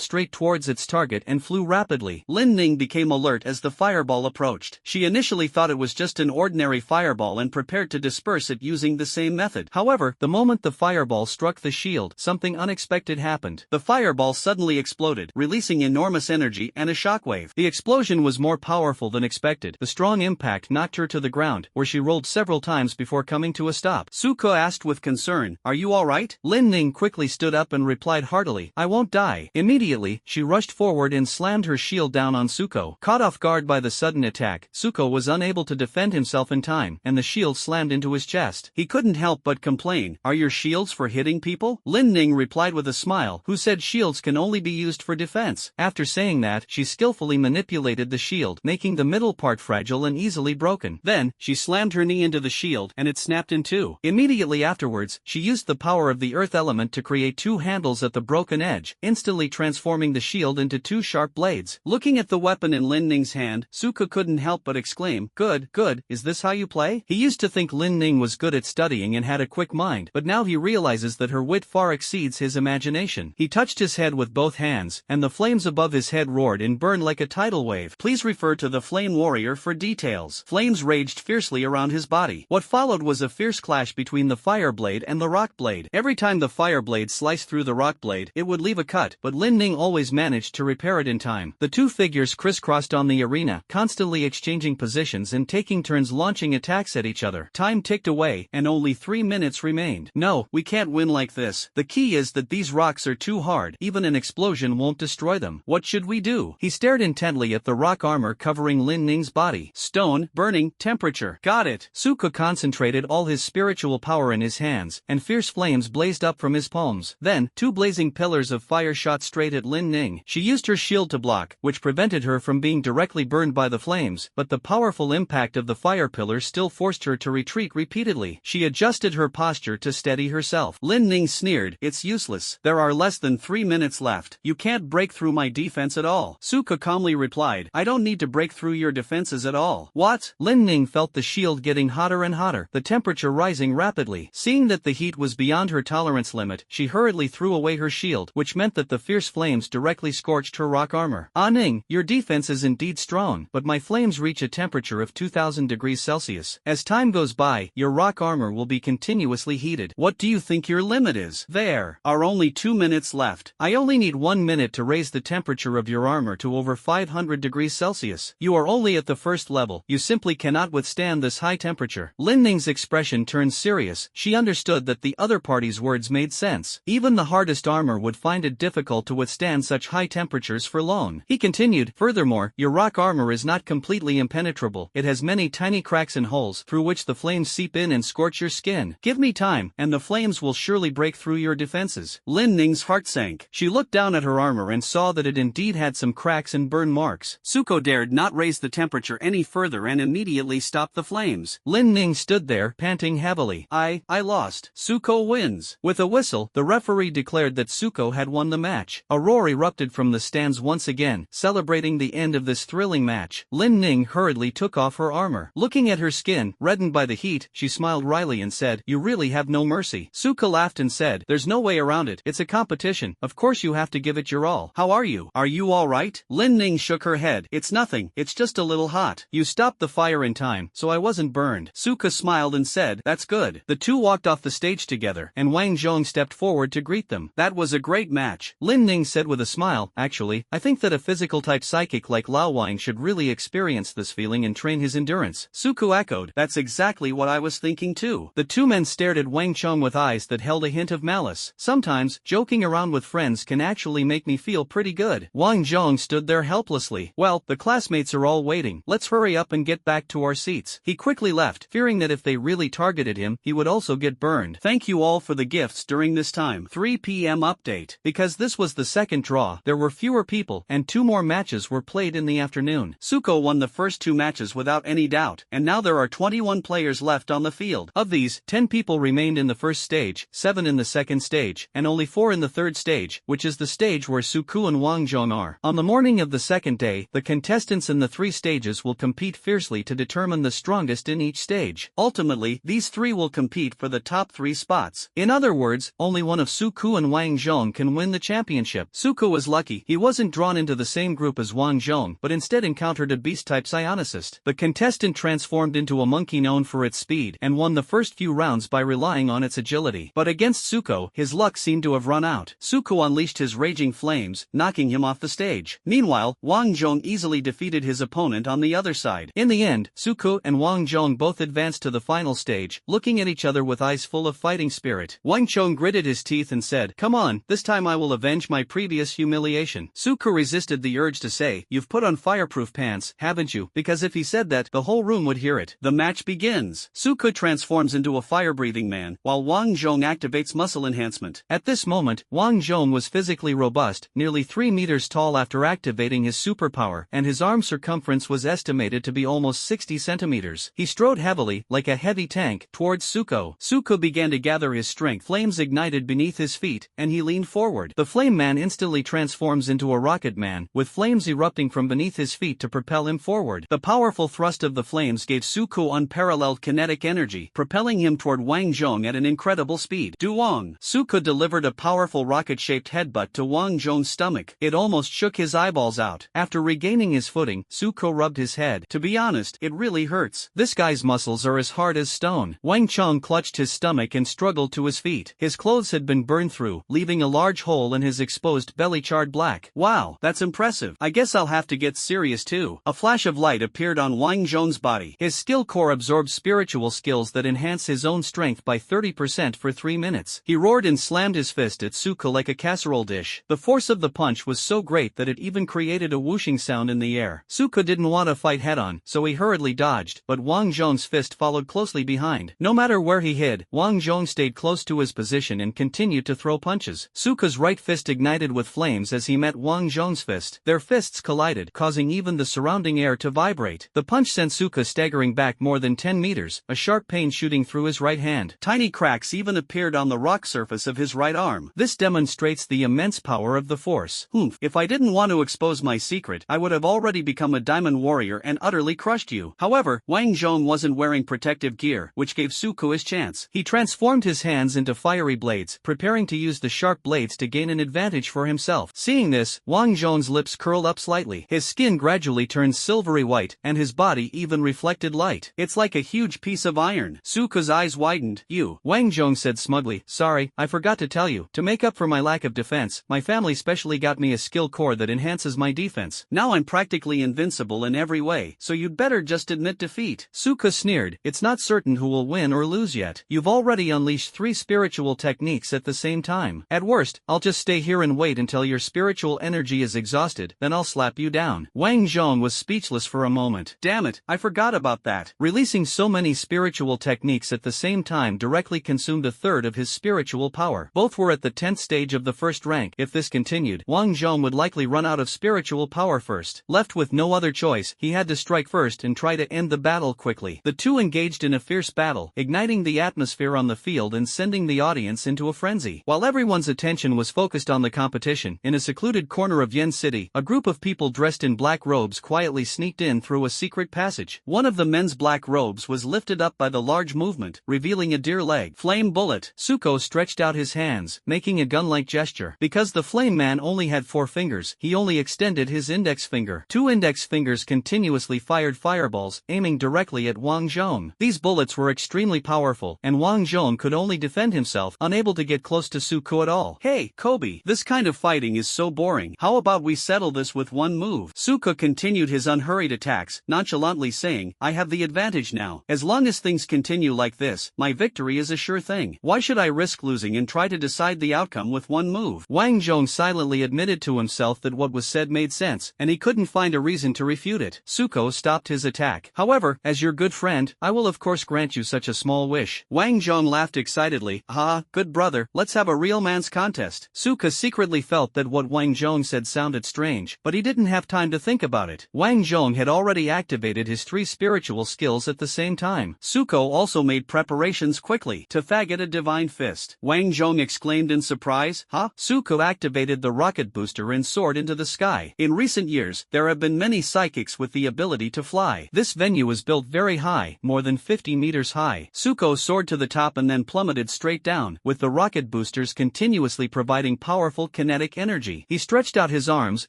straight towards its target and flew rapidly. Lin Ning became alert as the fireball approached. She initially thought it was just an ordinary fireball and prepared to disperse it using the same method. However, the moment the fireball struck the shield, something unexpected happened. The fireball suddenly exploded, releasing enormous energy and a shockwave. The explosion was more powerful than expected. The strong impact knocked her to the ground, where she rolled several times before coming to a stop. Suko asked with concern, "Are you alright?" Lin Ning quickly stood up and replied heartily, "I won't die." Immediately, she rushed forward and slammed her shield down on Suko. Caught off guard by the sudden attack, Suko was unable to defend himself in time, and the shield slammed into his chest. He couldn't help but complain, "Are your shields for hitting people?" Lin Ning replied with a smile, who said shields can only be used for defense. After saying that, she skillfully manipulated the shield, making the middle part fragile and easily broken. Then, she slammed her knee into the shield, and it snapped in two. Immediately afterwards, she used the power of the earth element to create two handles at the broken edge, instantly transforming the shield into two sharp blades. Looking at the weapon in Lin Ning's hand, Suko couldn't help but exclaim, "Good, good, is this how you play?" He used to think Lin Ning was good at studying and had a quick mind, but now he realizes that her wit far exceeds his imagination. He touched his head with both hands, and the flames above his head roared and burned like a tidal wave. Please refer to the Flame Warrior for details. Flames raged fiercely around his body. What followed was a fierce clash between the fire blade and the rock blade. Every time the fire blade sliced through the rock blade, it would leave a cut, but Lin Ning always managed to repair it in time. The two figures crisscrossed on the arena, constantly exchanging positions and taking turns launching attacks at each other. Time ticked away, and only 3 minutes remained. "No, we can't win like this. The key is that these rocks are too hard. Even an explosion won't destroy them. What should we do?" He stared intently at the rock armor covering Lin Ning's body. "Stone, burning, temperature. Got it." Suko concentrated all his spiritual power in his hands, and fierce flames blazed up from his palms. Then, two blazing pillars of fire shot straight at Lin Ning. She used her shield to block, which prevented her from being directly burned by the flames, but the powerful impact of the fire pillars still forced her to retreat repeatedly. She adjusted her posture to steady herself. Lin Ning sneered, "It's useless. There are less than 3 minutes left. You can't break through my defense at all." Suko calmly replied, "I don't need to break through your defenses at all." "What?" Lin Ning felt the shield getting hotter and hotter, the temperature rising rapidly. Seeing that the heat was beyond her tolerance limit, she hurriedly threw away her shield, which meant that the fierce flames directly scorched her rock armor. "Ah Ning, your defense is indeed strong, but my flames reach a temperature of 2000 degrees Celsius. As time goes by, your rock armor will be continuously heated. What do you think your limit is?" "There are only 2 minutes left. I only need 1 minute to raise the temperature of your armor to over 500 degrees Celsius. You are only at the first level. You simply cannot withstand this high temperature." Lin Ning's expression turned serious. She understood that the other party's words made sense. Even the hardest armor would find it difficult to withstand such high temperatures for long. He continued, "Furthermore, your rock armor is not completely impenetrable. It has many tiny cracks and holes through which the flames seep in and scorch your skin. Give me time, and the flames will surely break through your defenses. Lin Ning's heart sank. She looked down at her armor and saw that it indeed had some cracks and burn marks. Suko dared not raise the temperature any further and immediately stopped the flames. Lin Ning stood there, panting heavily. I lost. Suko wins. With a whistle, the referee declared that Suko had won the match. A roar erupted from the stands once again, celebrating the end of this thrilling match. Lin Ning hurriedly took off her armor. Looking at her skin, reddened by the heat, she smiled wryly and said, "You really have no mercy." Suko laughed and said, "There's no way around it. It's a competition. Of course you have to give it your all. How are you? Are you all right?" Lin Ning shook her head. "It's nothing. It's just a little hot. You stopped the fire in time, so I wasn't burned." Suko smiled and said, "That's good." The two walked off the stage together, and Wang Zhong stepped forward to greet them. "That was a great match," Lin Ning said with a smile. "Actually, I think that a physical-type psychic like Lao Wang should really experience this feeling and train his endurance." Suko echoed, "That's exactly what I was thinking too." The two men stared at Wang Chong with eyes that held a hint of malice. "Sometimes, joking around with friends can actually make me feel pretty good." Wang Zhong stood there helplessly. "Well, the classmates are all waiting. Let's hurry up and get back to our seats." He quickly left, fearing that if they really targeted him, he would also get burned. "Thank you all for the gifts during this time." 3 p.m. update. Because this was the second draw, there were fewer people, and 2 more matches were played in the afternoon. Suko won the first 2 matches without any doubt, and now there are 21 players left on the field. Of these, 10 people remained in the first stage, 7 in the second stage, and only 4 in the third stage, which is the stage where Suko and Wang Zhong are. On the morning of the second day, the contestants in the 3 stages will compete fiercely to determine the strongest in each stage. Ultimately, these 3 will compete for the top 3 spots. In other words, only one of Suko and Wang Zhong can win the championship. Suko was lucky. He wasn't drawn into the same group as Wang Zhong, but instead encountered a beast-type psionicist. The contestant transformed into a monkey known for its speed and won the first few rounds by relying on its agility. But against Suko, his luck seemed to have run out. Suko unleashed his raging flames, knocking him off the stage. Meanwhile, Wang Zhong easily defeated his opponent on the other side. In the end, Suko and Wang Zhong both advanced to the final stage, looking at each other with eyes full of fighting spirit. Wang Zhong gritted his teeth and said, "Come on, this time I will avenge my previous humiliation." Suko resisted the urge to say, "You've put on fireproof pants, haven't you?" because if he said that, the whole room would hear it. The match begins. Suko transforms into a fire-breathing man, while Wang Zhong activates muscle enhancement. At this moment, Wang Zhong was physically robust, nearly 3 meters tall after activating his superpower, and his arm circumference was estimated to be almost 60 centimeters. He strode heavily, like a heavy tank, towards Suko. Suko began to gather his strength. Flames ignited beneath his feet, and he leaned forward. The flame man instantly transforms into a rocket man, with flames erupting from beneath his feet to propel him forward. The powerful thrust of the flames gave Suko unparalleled kinetic energy, propelling him toward Wang Zhong at an incredible speed. Duong! Suko delivered a powerful rocket-shaped headbutt to Wang Zhong's stomach. It almost shook his eyeballs out. After regaining his footing, Suko rubbed his head. "To be honest, it really hurts. This guy's muscles are as hard as stone." Wang Chong clutched his stomach and struggled to his feet. His clothes had been burned through, leaving a large hole in his exposed belly charred black. "Wow, that's impressive. I guess I'll have to get serious too." A flash of light appeared on Wang Zhong's body. His skill core absorbed spiritual skills that enhance his own strength by 30% for 3 minutes. He roared and slammed his fist at Suko like a casserole dish. The force of the punch was so great that it even created a whooshing sound in the air. Suko didn't want to fight head-on, so he hurriedly dodged, but Wang Zhong's fist followed closely behind. No matter where he hid, Wang Zhong stayed close to his position and continued to throw punches. Suko's right fist ignited with flames as he met Wang Zhong's fist. Their fists collided, causing even the surrounding air to vibrate. The punch sent Suko staggering back more than 10 meters, a sharp pain shooting through his right hand. Tiny cracks even appeared on the rock surface of his right arm. This demonstrates the immense power of the force. If I didn't want to expose my secret, I would have already become a diamond warrior and utterly crushed you. However, Wang Zhong wasn't wearing protective gear, which gave Suko his chance. He transformed his hands into fiery blades, preparing to use the sharp blades to gain an advantage for himself. Seeing this, Wang Zhong's lips curled up slightly. His skin gradually turned silvery white, and his body even reflected light. "It's like a huge piece of iron." Suko's eyes widened. "You," Wang Zhong said smugly. "Sorry, I forgot to tell you. To make up for my lack of defense, my family specially got me a skill core that enhances my defense. Now I'm practically invincible in every way, so you'd better just admit defeat." Suko sneered. "It's not certain who will win or lose yet. You've already unleashed 3 spiritual techniques at the same time. At worst, I'll just stay here and wait until your spiritual energy is exhausted, then I'll slap you down." Wang Zhong was speechless for a moment. Damn it, I forgot about that. Releasing so many spiritual techniques at the same time directly consumed a third of his spiritual power. Both were at the 10th stage of the first rank. If this continued, Wang Zhong would likely run out of spiritual power first. Left with no other choice, he had to strike first and try to end the battle quickly. The two engaged in a fierce battle, igniting the atmosphere on the field and sending the audience into a frenzy. While everyone's attention was focused on the competition, in a secluded corner of Yen City, a group of people dressed in black robes quietly sneaked in through a secret passage. One of the men's black robes was lifted up by the large movement, revealing a deer leg. Flame bullet. Suko stretched out his hands, making a gun-like gesture. Because the flame man only had 4 fingers, he only extended his index finger. 2 index fingers continuously fired fireballs, aiming directly at Wang Zhong. These bullets were extremely powerful, and Wang Zhong could only defend himself, unable to get close to Suko at all. Hey, Kobe, this kind of fighting is so boring. How about we settle this with one move? Suko continued his unhurried attacks, nonchalantly saying, I have the advantage now. As long as things continue like this, my victory is a sure thing. Why should I risk losing and try to decide the outcome with one move? Wang Zhong silently admitted to himself that what was said made sense, and he couldn't find a reason to refute it. Suko stopped his attack. However, as your good friend, I will of course grant you such a small wish. Wang Zhong laughed excitedly. Ha, good brother, let's have a real man's contest. Suko secretly felt that what Wang Zhong said sounded strange, but he didn't have time to think about it. Wang Zhong had already activated his 3 spiritual skills at the same time. Suko also made preparations quickly. To faggot a divine fist. Wang Zhong exclaimed in surprise. Huh? Suko activated the rocket booster and soared into the sky. In recent years, there have been many psychics with the ability to fly. This venue is built very high, more than 50 meters high. Suko soared to the top and then plummeted straight down, with the rocket boosters continuously providing powerful kinetic energy. He stretched out his arms,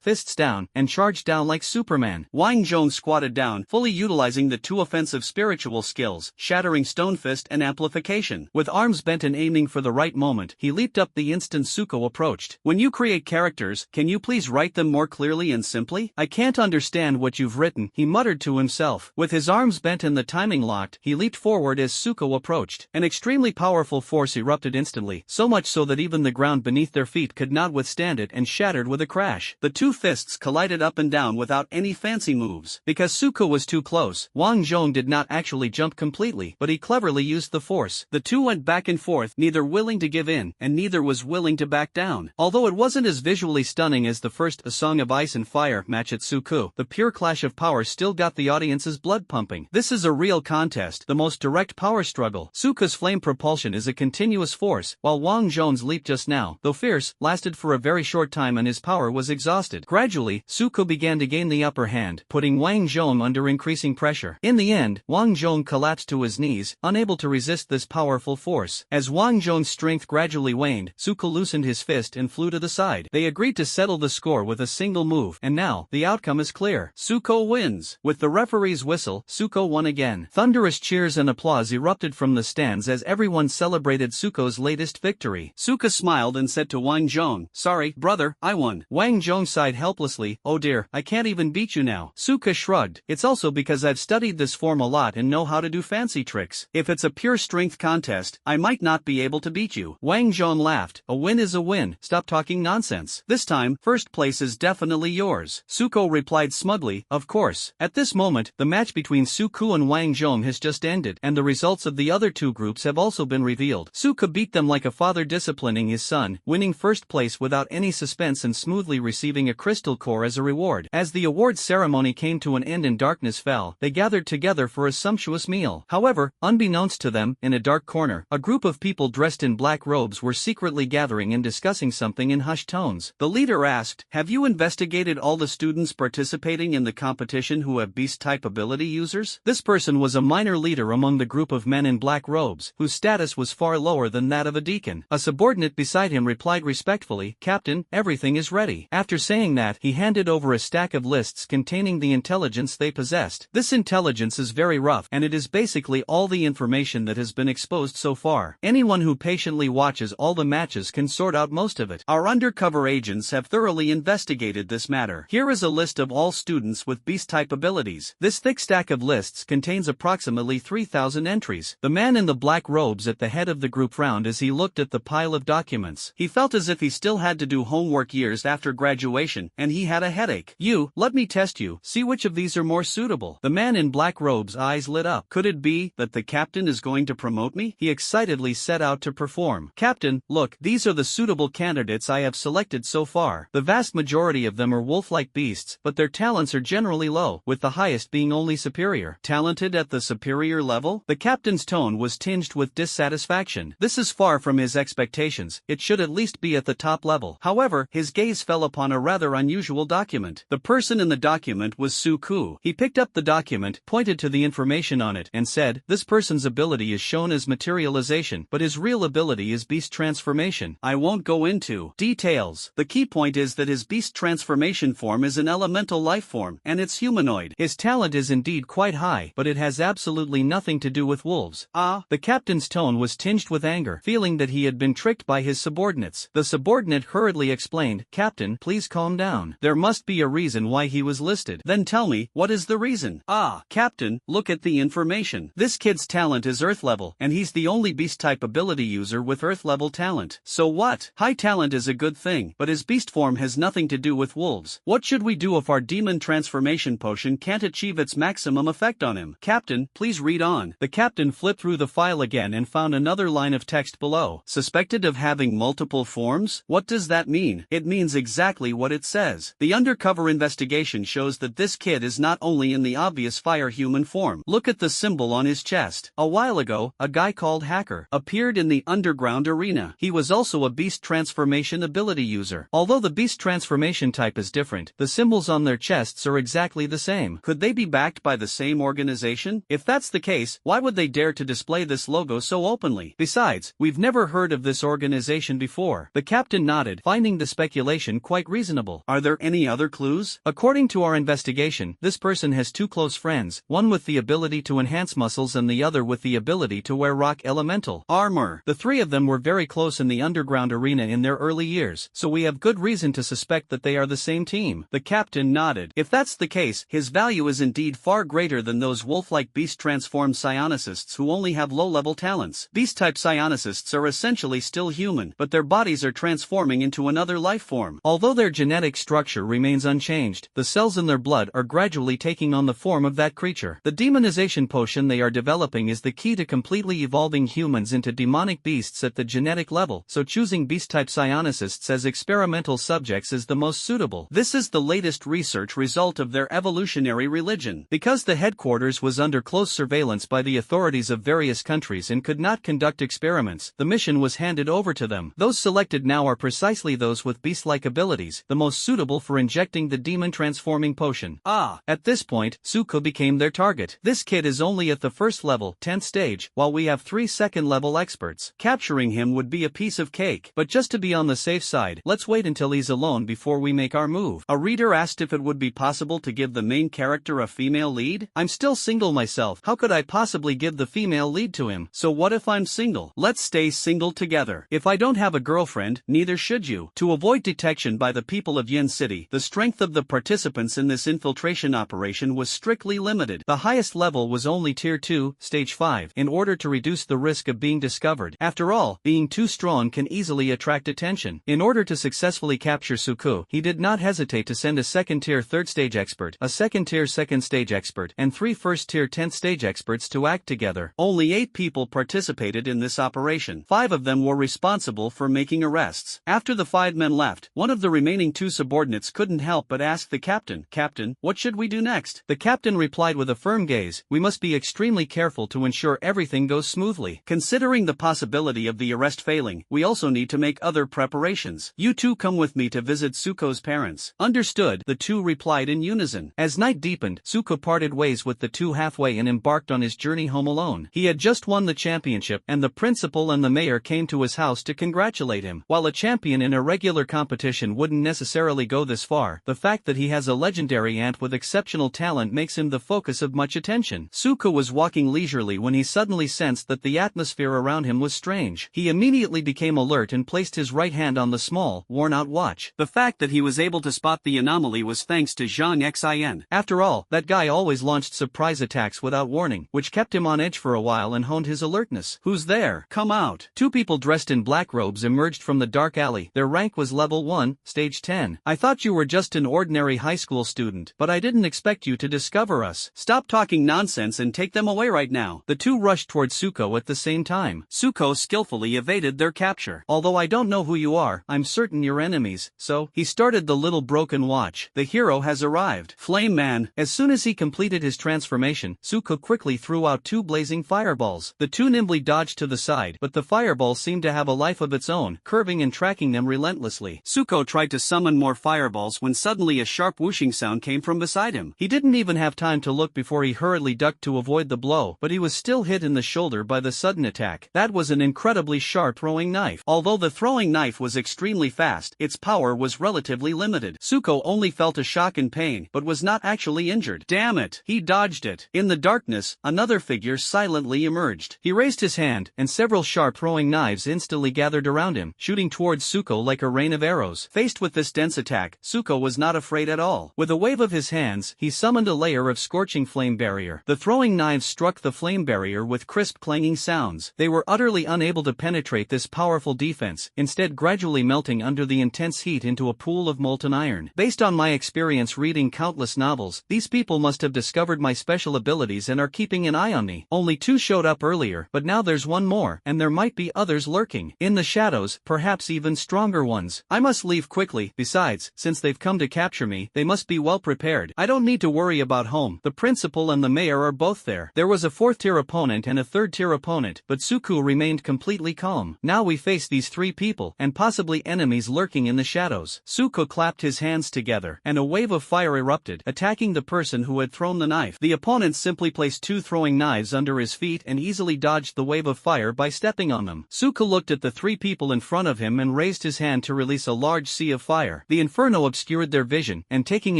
fists down, and charged down like Superman. Wang Zhong squatted down, fully utilizing the 2 offensive spiritual skills, shattering stone fist and amplification. With arms bent and aiming for the right moment, he leaped up the instant Suko approached. When you create characters, can you please write them more clearly and simply? I can't understand what you've written, he muttered to himself. With his arms bent and the timing locked, he leaped forward as Suko approached. An extremely powerful force erupted instantly, so much so that even the ground beneath their feet could not withstand it and shattered with a crash. The 2 fists collided up and down without any fancy moves. Because Suko was too close, Wang Zhong did not actually jump completely, but he cleverly used the force. The 2 went back and forth, neither willing to give in, and neither was willing to back down. Although it wasn't as visually stunning as the first A Song of Ice and Fire match at Suku, the pure clash of power still got the audience's blood pumping. This is a real contest, the most direct power struggle. Suko's flame propulsion is a continuous force, while Wang Zhong's leap just now, though fierce, lasted for a very short time and his power was exhausted. Gradually, Suko began to gain the upper hand, putting Wang Zhong under increasing pressure. In the end, Wang Zhong collapsed to his knees, unable to resist this powerful force. As Wang Zhong's strength gradually waned, Suko loosened his fist and flew to the side. They agreed to settle the score with a single move, and now, the outcome is clear. Suko wins. With the referee's whistle, Suko won again. Thunderous cheers and applause erupted from the stands as everyone celebrated Suko's latest victory. Suko smiled and said to Wang Zhong, sorry, brother, I won. Wang Zhong sighed helplessly, oh dear, I can't even beat you now. Suko shrugged, it's also because I've studied this form a lot and know how to do fancy tricks. If it's a pure strength contest, I might not be able to beat you. Wang Zhong laughed, a win is a win, stop talking nonsense. This time, first place is definitely yours. Suko replied smugly, of course. At this moment, the match between Suko and Wang Zhong has just ended, and the results of the other 2 groups have also been revealed. Suko beat them like a father disciplining his son, winning first place without any suspense and smoothly receiving a crystal core as a reward. As the awards ceremony came to an end and darkness fell, they gathered together for a sumptuous meal. However, unbeknownst to them, in a dark corner, a group of people dressed in black robes were secretly gathering and discussing something in hushed tones. The leader asked, have you investigated all the students participating in the competition who have beast-type ability users? This person was a minor leader among the group of men in black robes, whose status was far lower than that of a deacon. A subordinate beside him replied respectfully, Captain, everything is ready. After saying that, he handed over a stack of lists containing the intelligence they possessed. This intelligence is very rough, and it is basically all the information that has been exposed so far. Anyone who patiently watches all the matches can sort out most of it. Our undercover agents have thoroughly investigated this matter. Here is a list of all students with beast-type abilities. This thick stack of lists contains approximately 3,000 entries. The man in the black robes at the head of the group frowned as he looked at the pile of documents. He felt as if he still had to do homework years after graduation, and he had a headache. Let me test you. you, see which of these are more suitable. The man in black robe's eyes lit up. Could it be that the captain is going to promote me? He excitedly set out to perform. Captain, look, these are the suitable candidates I have selected so far. The vast majority of them are wolf-like beasts, but their talents are generally low, with the highest being only superior. Talented at the superior level? The captain's tone was tinged with dissatisfaction. This is far from his expectations. It should at least be at the top level. However, his gaze fell upon a rather unusual document. The person in the document was Suku. He picked up the document, pointed to the information on it, and said, "This person's ability is shown as materialization, but his real ability is beast transformation. I won't go into details. The key point is that his beast transformation form is an elemental life form, and it's humanoid. His talent is indeed quite high, but it has absolutely nothing to do with wolves." Ah! The captain's tone was tinged with anger, feeling that he had been tricked by his subordinates. The subordinate hurriedly explained, "Captain, please calm down. There must be a reason why he was listed." "Then tell me, what is the reason?" "Ah, Captain, look at the information. This kid's talent is Earth level, and he's the only beast-type ability user with Earth level talent. So what? High talent is a good thing, but his beast form has nothing to do with wolves. What should we do if our demon transformation potion can't achieve its maximum effect on him?" "Captain, please read on." The captain flipped through the file again and found another line of text below. "Suspected of having multiple forms? What does that mean?" "It means exactly what it says. The undercover investigation shows that this kid is not only in the obvious fire human form. Look at the symbol on his chest. A while ago, a guy called Hacker appeared in the underground arena. He was also a beast transformation ability user. Although the beast transformation type is different, the symbols on their chests are exactly the same. Could they be backed by the same organization? If that's the case, why would they dare to display this logo so openly? Besides, we've never heard of this organization before." The captain nodded, finding the speculation quite reasonable. "Are there any other clues?" "According to our investigation, this person has two close friends, one with the ability to enhance muscles and the other with the ability to wear rock elemental armor. The three of them were very close in the underground arena in their early years, so we have good reason to suspect that they are the same team." The captain nodded. "If that's the case, his value is indeed far greater than those wolf-like beast-transformed psionicists who only have low-level talents. Beast-type psionicists are essentially still human, but their bodies are transforming into another life form. Although their genetic structure remains unchanged, the cells in their blood are gradually taking on the form of that creature. The demonization potion they are developing is the key to completely evolving humans into demonic beasts at the genetic level, so choosing beast-type psionicists as experimental subjects is the most suitable. This is the latest research result of their evolutionary religion. Because the headquarters was under close surveillance by the authorities of various countries and could not conduct experiments, the mission was handed over to them. Those selected now are precisely those with beast-like abilities, the most suitable for injecting the demon-transforming potion. Ah! At this point, Suko became their target. This kid is only at the first level, 10th stage, while we have 3 second-level experts. Capturing him would be a piece of cake, but just to be on the safe side, let's wait until he's alone before we make our move. A reader asked if it would be possible to give the main character a female lead. I'm still single myself. How could I possibly give the female lead to him? So what if I'm single? Let's stay single together. If I don't have a girlfriend, neither should you. To avoid detection by the people of Yen City, the strength of the participants in this infiltration operation was strictly limited. The highest level was only Tier 2, Stage 5, in order to reduce the risk of being discovered. After all, being too strong can easily attract attention. In order to successfully capture Suku, he did not hesitate to send a second-tier 3rd-stage expert, a second-tier 2nd-stage expert, and 3 first-tier 10th-stage experts to act together. Only 8 people participated in this operation. 5 of them were responsible for making arrests. After the 5 men left, one of the remaining 2 subordinates couldn't help but ask the captain, "Captain, what should we do next?" The captain replied with a firm gaze, "We must be extremely careful to ensure everything goes smoothly. Considering the possibility of the arrest failing, we also need to make other preparations. You two come with me to visit Suko's parents." "Understood," the 2 replied in unison. As night deepened, Suko parted ways with the 2 halfway and embarked on his journey home alone. He had just won the championship, and the principal and the mayor came to his house to congratulate him. While a champion in a regular competition wouldn't necessarily go this far, the fact that he has a legendary aunt with exceptional talent makes him the focus of much attention. Suko was walking leisurely when he suddenly sensed that the atmosphere around him was strange. He immediately became alert and placed his right hand on the small, worn-out watch. The fact that he was able to spot the anomaly was thanks to Zhang Xin. After all, that guy always launched surprise attacks without warning, which kept him on edge for a while and honed his alertness. "Who's there? Come out." 2 people dressed in black robes emerged from the dark alley. Their rank was level 1, stage 10. "I thought you were just an ordinary high school student student, but I didn't expect you to discover us. Stop talking nonsense and take them away right now. The two rushed toward Tsuko at the same time. Tsuko skillfully evaded their capture. Although I don't know who you are, I'm certain you're enemies, so he started the little broken watch. The hero has arrived. Flame Man. As soon as he completed his transformation, Tsuko quickly threw out two blazing fireballs. The two nimbly dodged to the side, but the fireballs seemed to have a life of its own, curving and tracking them relentlessly. Tsuko tried to summon more fireballs when suddenly a sharp whooshing sound came from beside him. He didn't even have time to look before he hurriedly ducked to avoid the blow, but he was still hit in the shoulder by the sudden attack. That was an incredibly sharp throwing knife. Although the throwing knife was extremely fast, its power was relatively limited. Tsuko only felt a shock and pain, but was not actually injured. Damn it! He dodged it. In the darkness, another figure silently emerged. He raised his hand, and several sharp throwing knives instantly gathered around him, shooting towards Tsuko like a rain of arrows. Faced with this dense attack, Tsuko was not afraid at all. With a wave of his hands, he summoned a layer of scorching flame barrier. The throwing knives struck the flame barrier with crisp clanging sounds. They were utterly unable to penetrate this powerful defense, instead gradually melting under the intense heat into a pool of molten iron. Based on my experience reading countless novels, these people must have discovered my special abilities and are keeping an eye on me. Only two showed up earlier, but now there's one more, and there might be others lurking in the shadows, perhaps even stronger ones. I must leave quickly. Besides, since they've come to capture me, they must be well prepared. I don't need to worry about home. The principal and the mayor are both there. There was a fourth-tier opponent and a third-tier opponent, but Tsuko remained completely calm. Now we face these three people, and possibly enemies lurking in the shadows. Tsuko clapped his hands together, and a wave of fire erupted, attacking the person who had thrown the knife. The opponent simply placed two throwing knives under his feet and easily dodged the wave of fire by stepping on them. Tsuko looked at the three people in front of him and raised his hand to release a large sea of fire. The inferno obscured their vision, and taking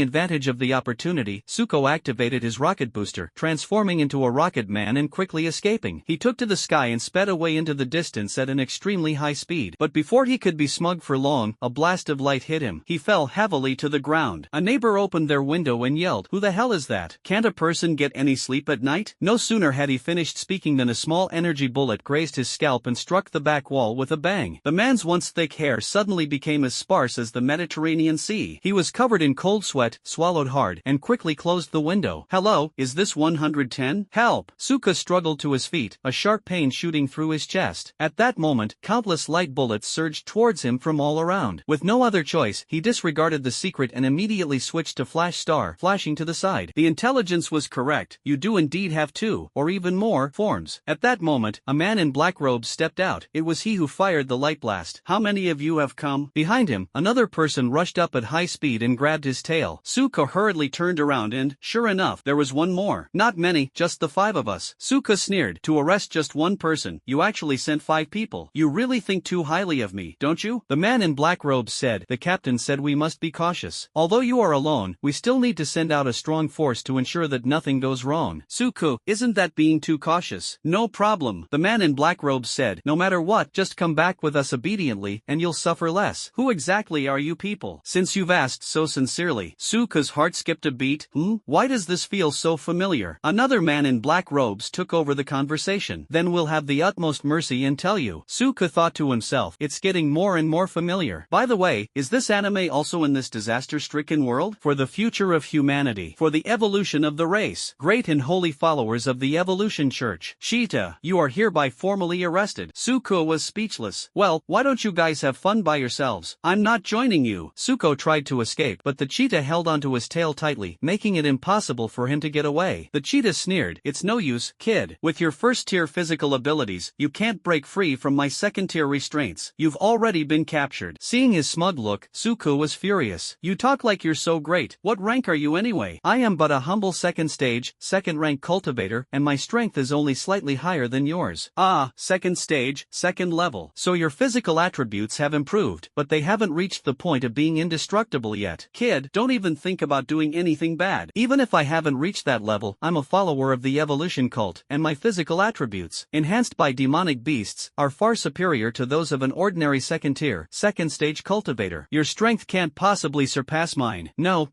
advantage of the opportunity, Tsuko activated his rocket booster, transforming into a rocket man and quickly escaping. He took to the sky and sped away into the distance at an extremely high speed. But before he could be smug for long, a blast of light hit him. He fell heavily to the ground. A neighbor opened their window and yelled, "Who the hell is that? Can't a person get any sleep at night?" No sooner had he finished speaking than a small energy bullet grazed his scalp and struck the back wall with a bang. The man's once thick hair suddenly became as sparse as the Mediterranean Sea. He was covered in cold sweat, swallowed hard, and quickly closed the window. "Hello, is this 110? Help!" Tsuko struggled to his feet, a sharp pain shooting through his chest. At that moment, countless light bullets surged towards him from all around. With no other choice, he disregarded the secret and immediately switched to Flash Star, flashing to the side. The intelligence was correct. You do indeed have two, or even more, forms. At that moment, a man in black robes stepped out. It was he who fired the light blast. "How many of you have come?" Behind him, another person rushed up at high speed and grabbed his tail. Tsuko hurriedly turned around and, sure enough, there was one more. "Not many, just the five of us." Tsuko sneered. "To arrest just one person, you actually sent 5 people. You really think too highly of me, don't you?" The man in black robes said. "The captain said we must be cautious. Although you are alone, we still need to send out a strong force to ensure that nothing goes wrong." "Tsuko, isn't that being too cautious?" "No problem," the man in black robes said. "No matter what, just come back with us obediently, and you'll suffer less." "Who exactly are you people? Since you've asked so sincerely." Tsuko's heart skipped a beat. Why does this feel so familiar?" Another man in black robes took over the conversation. "Then we'll have the utmost mercy and tell you." Tsuko thought to himself, it's getting more and more familiar. By the way, is this anime also in this disaster-stricken world? For the future of humanity. For the evolution of the race. Great and holy followers of the Evolution Church. Cheetah, you are hereby formally arrested. Tsuko was speechless. "Well, why don't you guys have fun by yourselves? I'm not joining you." Tsuko tried to escape, but the cheetah held onto his tail tightly, making it impossible for him to get away. The cheetah sneered, "It's no use, kid. With your first-tier physical abilities, you can't break free from my second-tier restraints. You've already been captured." Seeing his smug look, Tsuko was furious. "You talk like you're so great. What rank are you anyway?" "I am but a humble second-stage, second-rank cultivator, and my strength is only slightly higher than yours." "Ah, second stage, second level. So your physical attributes have improved, but they haven't reached the point of being indestructible yet. Kid, don't even think about doing anything bad. Even if I haven't reached that level, I'm a follower of the evolution cult, and my physical attributes, enhanced by demonic beasts, are far superior to those of an ordinary second-tier, second-stage cultivator. Your strength can't possibly surpass mine." No,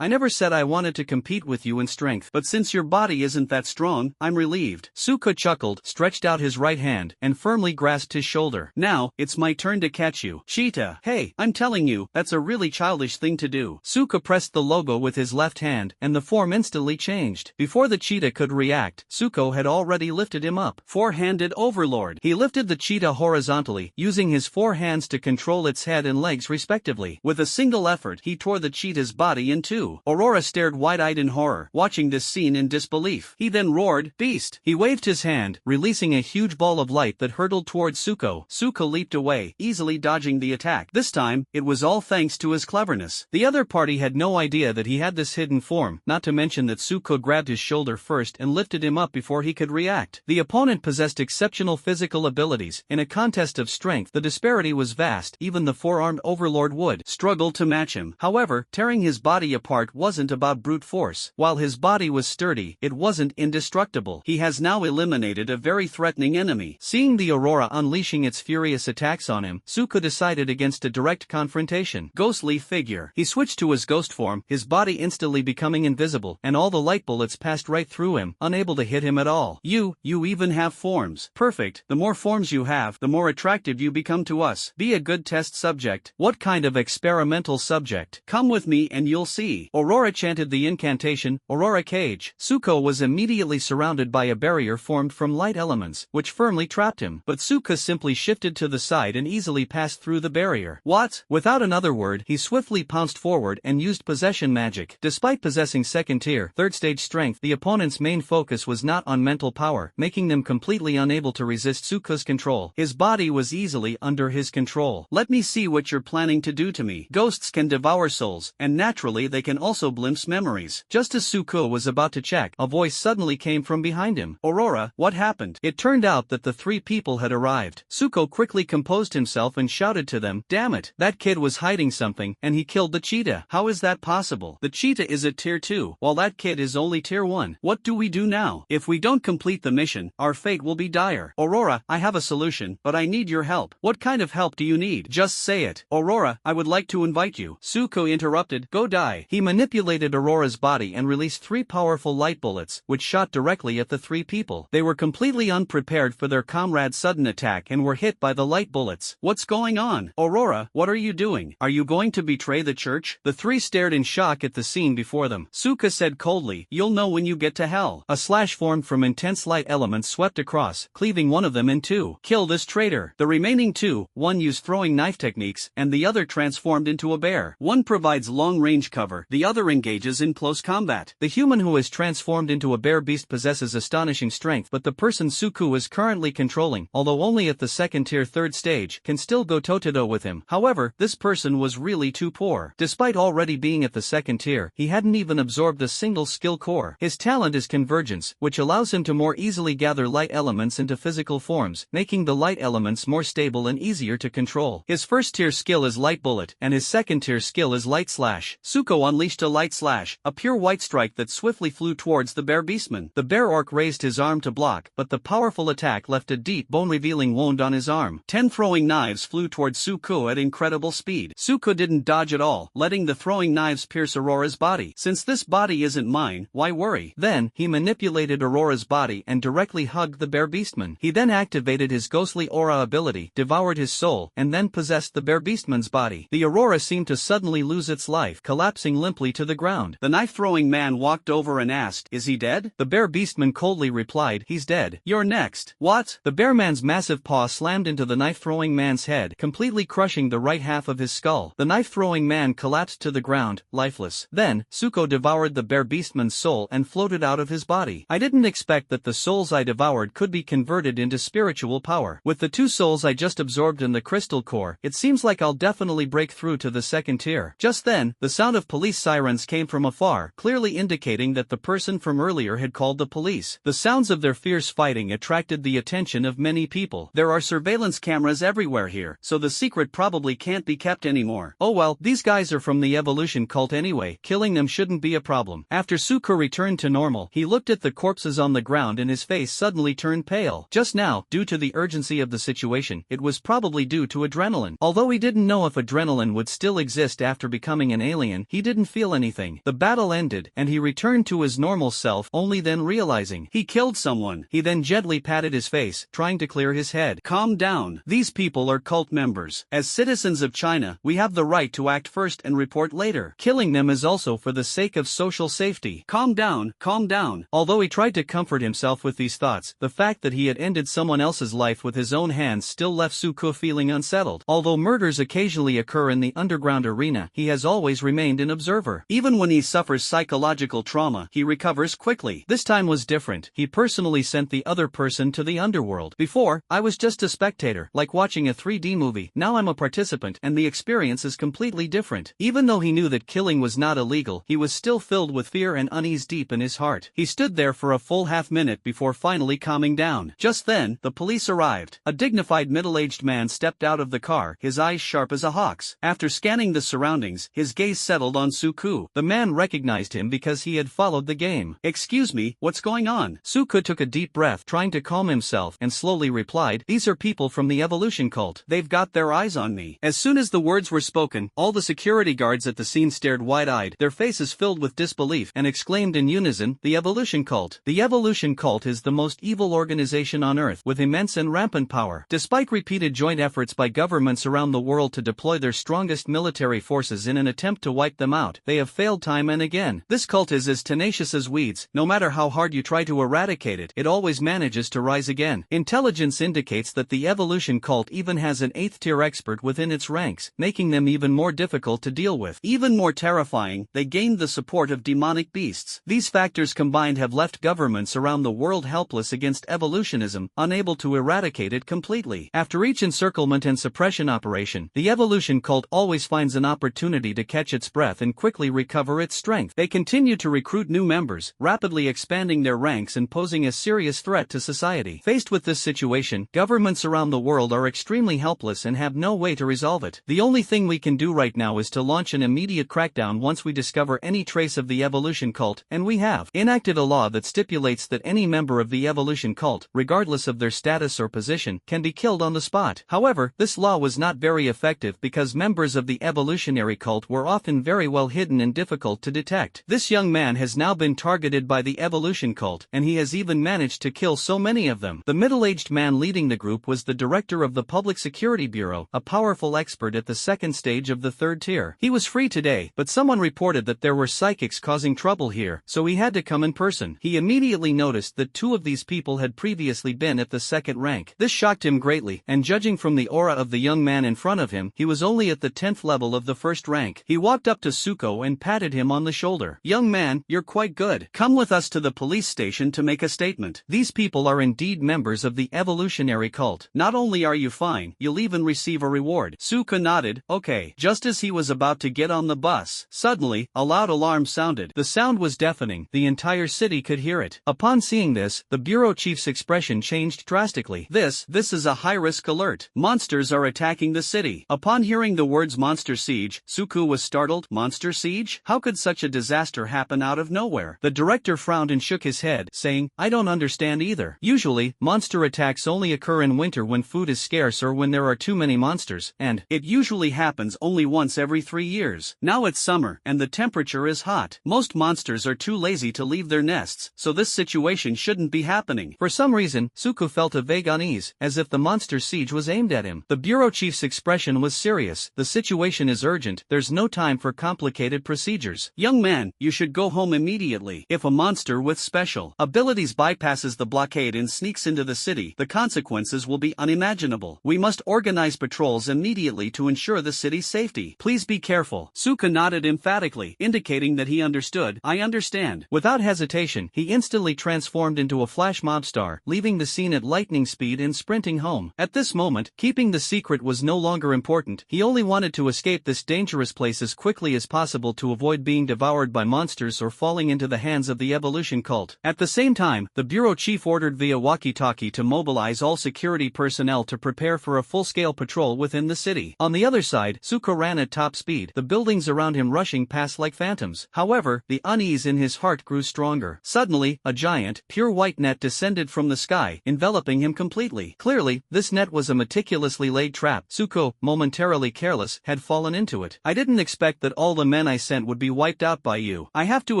I never said I wanted to compete with you in strength, but since your body isn't that strong, I'm relieved." Tsuko chuckled, stretched out his right hand, and firmly grasped his shoulder. "Now, it's my turn to catch you. Cheetah, hey, I'm telling you, that's a really childish thing to do." Tsuko Suko pressed the logo with his left hand, and the form instantly changed. Before the cheetah could react, Suko had already lifted him up. Four-handed overlord. He lifted the cheetah horizontally, using his four hands to control its head and legs respectively. With a single effort, he tore the cheetah's body in two. Aurora stared wide-eyed in horror, watching this scene in disbelief. He then roared, "Beast!" He waved his hand, releasing a huge ball of light that hurtled towards Suko. Suko leaped away, easily dodging the attack. This time, it was all thanks to his cleverness. The other party had no idea that he had this hidden form, not to mention that Suko grabbed his shoulder first and lifted him up before he could react. The opponent possessed exceptional physical abilities. In a contest of strength, the disparity was vast. Even the four-armed overlord would struggle to match him. However, tearing his body apart wasn't about brute force. While his body was sturdy, it wasn't indestructible. He has now eliminated a very threatening enemy. Seeing the Aurora unleashing its furious attacks on him, Suko decided against a direct confrontation. Ghostly figure. He switched to his ghost form, his body instantly becoming invisible, and all the light bullets passed right through him, unable to hit him at all. You even have forms. Perfect. The more forms you have, the more attractive you become to us. Be a good test subject. What kind of experimental subject? Come with me and you'll see. Aurora chanted the incantation, Aurora Cage. Suko was immediately surrounded by a barrier formed from light elements, which firmly trapped him. But Suko simply shifted to the side and easily passed through the barrier. What? Without another word, he swiftly pounced forward and used possession magic. Despite possessing second-tier, third-stage strength, the opponent's main focus was not on mental power, making them completely unable to resist Suko's control. His body was easily under his control. Let me see what you're planning to do to me. Ghosts can devour souls, and naturally they can also glimpse memories. Just as Suko was about to check, a voice suddenly came from behind him. Aurora, what happened? It turned out that the three people had arrived. Suko quickly composed himself and shouted to them, "Damn it, that kid was hiding something, and he killed the cheetah. How is that possible? The cheetah is at tier 2, while that kid is only tier 1. What do we do now? If we don't complete the mission, our fate will be dire. Aurora, I have a solution, but I need your help." "What kind of help do you need? Just say it." "Aurora, I would like to invite you." Suko interrupted, "Go die." He manipulated Aurora's body and released 3 powerful light bullets, which shot directly at the 3 people. They were completely unprepared for their comrade's sudden attack and were hit by the light bullets. "What's going on? Aurora, what are you doing? Are you going to betray the church?" The 3 stared in shock at the scene before them. Suko said coldly, "You'll know when you get to hell." A slash formed from intense light elements swept across, cleaving one of them in 2. "Kill this traitor." The remaining 2, one used throwing knife techniques, and the other transformed into a bear. One provides long-range cover, the other engages in close combat. The human who is transformed into a bear beast possesses astonishing strength, but the person Suko is currently controlling, although only at the second-tier 3rd stage, can still go toe-to-toe with him. However, this person was really too poor. Despite already being at the 2nd tier, he hadn't even absorbed a single skill core. His talent is convergence, which allows him to more easily gather light elements into physical forms, making the light elements more stable and easier to control. His 1st-tier skill is Light Bullet, and his 2nd-tier skill is Light Slash. Suko unleashed a Light Slash, a pure white strike that swiftly flew towards the bear beastman. The bear orc raised his arm to block, but the powerful attack left a deep bone-revealing wound on his arm. 10 throwing knives flew towards Suko at incredible speed. Suko didn't dodge at all, letting the throwing knives pierce Aurora's body. "Since this body isn't mine, why worry?" Then, he manipulated Aurora's body and directly hugged the bear beastman. He then activated his ghostly aura ability, devoured his soul, and then possessed the bear beastman's body. The Aurora seemed to suddenly lose its life, collapsing limply to the ground. The knife-throwing man walked over and asked, "Is he dead?" The bear beastman coldly replied, "He's dead. You're next." "What?" The bear man's massive paw slammed into the knife-throwing man's head, completely crushing the right half of his skull. The knife-throwing man collapsed to the ground, lifeless. Then, Suko devoured the bear beastman's soul and floated out of his body. "I didn't expect that the souls I devoured could be converted into spiritual power. With the 2 souls I just absorbed in the crystal core, it seems like I'll definitely break through to the 2nd tier." Just then, the sound of police sirens came from afar, clearly indicating that the person from earlier had called the police. The sounds of their fierce fighting attracted the attention of many people. "There are surveillance cameras everywhere here, so the secret probably can't be kept anymore. Oh well, these guys are from the evolution cult anyway, killing them shouldn't be a problem." After Suko returned to normal, he looked at the corpses on the ground and his face suddenly turned pale. Just now, due to the urgency of the situation, it was probably due to adrenaline. Although he didn't know if adrenaline would still exist after becoming an alien, he didn't feel anything. The battle ended, and he returned to his normal self, only then realizing he killed someone. He then gently patted his face, trying to clear his head. "Calm down. These people are cult members. As citizens of China, we have the right to act first and report report later. Killing them is also for the sake of social safety. Calm down, calm down. Although he tried to comfort himself with these thoughts, the fact that he had ended someone else's life with his own hands still left Suko feeling unsettled. Although murders occasionally occur in the underground arena, he has always remained an observer. Even when he suffers psychological trauma, he recovers quickly. This time was different. He personally sent the other person to the underworld. Before, I was just a spectator, like watching a 3D movie. Now I'm a participant, and the experience is completely different. Even though he knew that killing was not illegal, he was still filled with fear and unease deep in his heart. He stood there for a full half-minute before finally calming down. Just then, the police arrived. A dignified middle-aged man stepped out of the car, his eyes sharp as a hawk's. After scanning the surroundings, his gaze settled on Suko. The man recognized him because he had followed the game. "Excuse me, what's going on?" Suko took a deep breath, trying to calm himself, and slowly replied, "These are people from the evolution cult. They've got their eyes on me." As soon as the words were spoken, all the security guards at the scene stared wide-eyed, their faces filled with disbelief, and exclaimed in unison, "The evolution cult." The evolution cult is the most evil organization on Earth, with immense and rampant power. Despite repeated joint efforts by governments around the world to deploy their strongest military forces in an attempt to wipe them out, they have failed time and again. This cult is as tenacious as weeds. No matter how hard you try to eradicate it, it always manages to rise again. Intelligence indicates that the evolution cult even has an 8th-tier expert within its ranks, making them even more difficult to deal with. Even more terrifying, they gained the support of demonic beasts. These factors combined have left governments around the world helpless against evolutionism, unable to eradicate it completely. After each encirclement and suppression operation, the evolution cult always finds an opportunity to catch its breath and quickly recover its strength. They continue to recruit new members, rapidly expanding their ranks and posing a serious threat to society. Faced with this situation, governments around the world are extremely helpless and have no way to resolve it. The only thing we can do right now is to launch an immediate crackdown once we discover any trace of the evolution cult, and we have enacted a law that stipulates that any member of the evolution cult, regardless of their status or position, can be killed on the spot. However, this law was not very effective because members of the evolutionary cult were often very well hidden and difficult to detect. This young man has now been targeted by the evolution cult, and he has even managed to kill so many of them. The middle-aged man leading the group was the director of the Public Security Bureau, a powerful expert at the second stage of the 3rd tier. He was free today, but someone reported that there were psychics causing trouble here, so he had to come in person. He immediately noticed that 2 of these people had previously been at the 2nd rank. This shocked him greatly, and judging from the aura of the young man in front of him, he was only at the 10th level of the 1st rank. He walked up to Suko and patted him on the shoulder. "Young man, you're quite good. Come with us to the police station to make a statement. These people are indeed members of the evolutionary cult. Not only are you fine, you'll even receive a reward." Suko nodded, "Okay." Just as he was about to get on the bus, suddenly, a loud alarm sounded. The sound was deafening. The entire city could hear it. Upon seeing this, the bureau chief's expression changed drastically. This is a high-risk alert. Monsters are attacking the city." Upon hearing the words monster siege, Suko was startled. Monster siege? How could such a disaster happen out of nowhere? The director frowned and shook his head, saying, "I don't understand either. Usually, monster attacks only occur in winter when food is scarce or when there are too many monsters, and it usually happens only once every 3 years. Now it's summer, and the temperature is hot. Most monsters are too lazy to leave their nests, so this situation shouldn't be happening." For some reason, Suko felt a vague unease, as if the monster siege was aimed at him. The bureau chief's expression was serious. "The situation is urgent. There's no time for complicated procedures. Young man, you should go home immediately. If a monster with special abilities bypasses the blockade and sneaks into the city, the consequences will be unimaginable. We must organize patrols immediately to ensure the city's safety. Please be careful." Suko nodded emphatically, indicating that he understood. "I understand." Without hesitation, he instantly transformed into a flash mob star, leaving the scene at lightning speed and sprinting home. At this moment, keeping the secret was no longer important. He only wanted to escape this dangerous place as quickly as possible to avoid being devoured by monsters or falling into the hands of the evolution cult. At the same time, the bureau chief ordered via walkie-talkie to mobilize all security personnel to prepare for a full-scale patrol within the city. On the other side, Suko ran at top speed, the buildings around him rushing past like phantoms. However, the unease in his heart grew stronger. Suddenly, a giant, pure white net descended from the sky, enveloping him completely. Clearly, this net was a meticulously laid trap. Suko, momentarily careless, had fallen into it. "I didn't expect that all the men I sent would be wiped out by you. I have to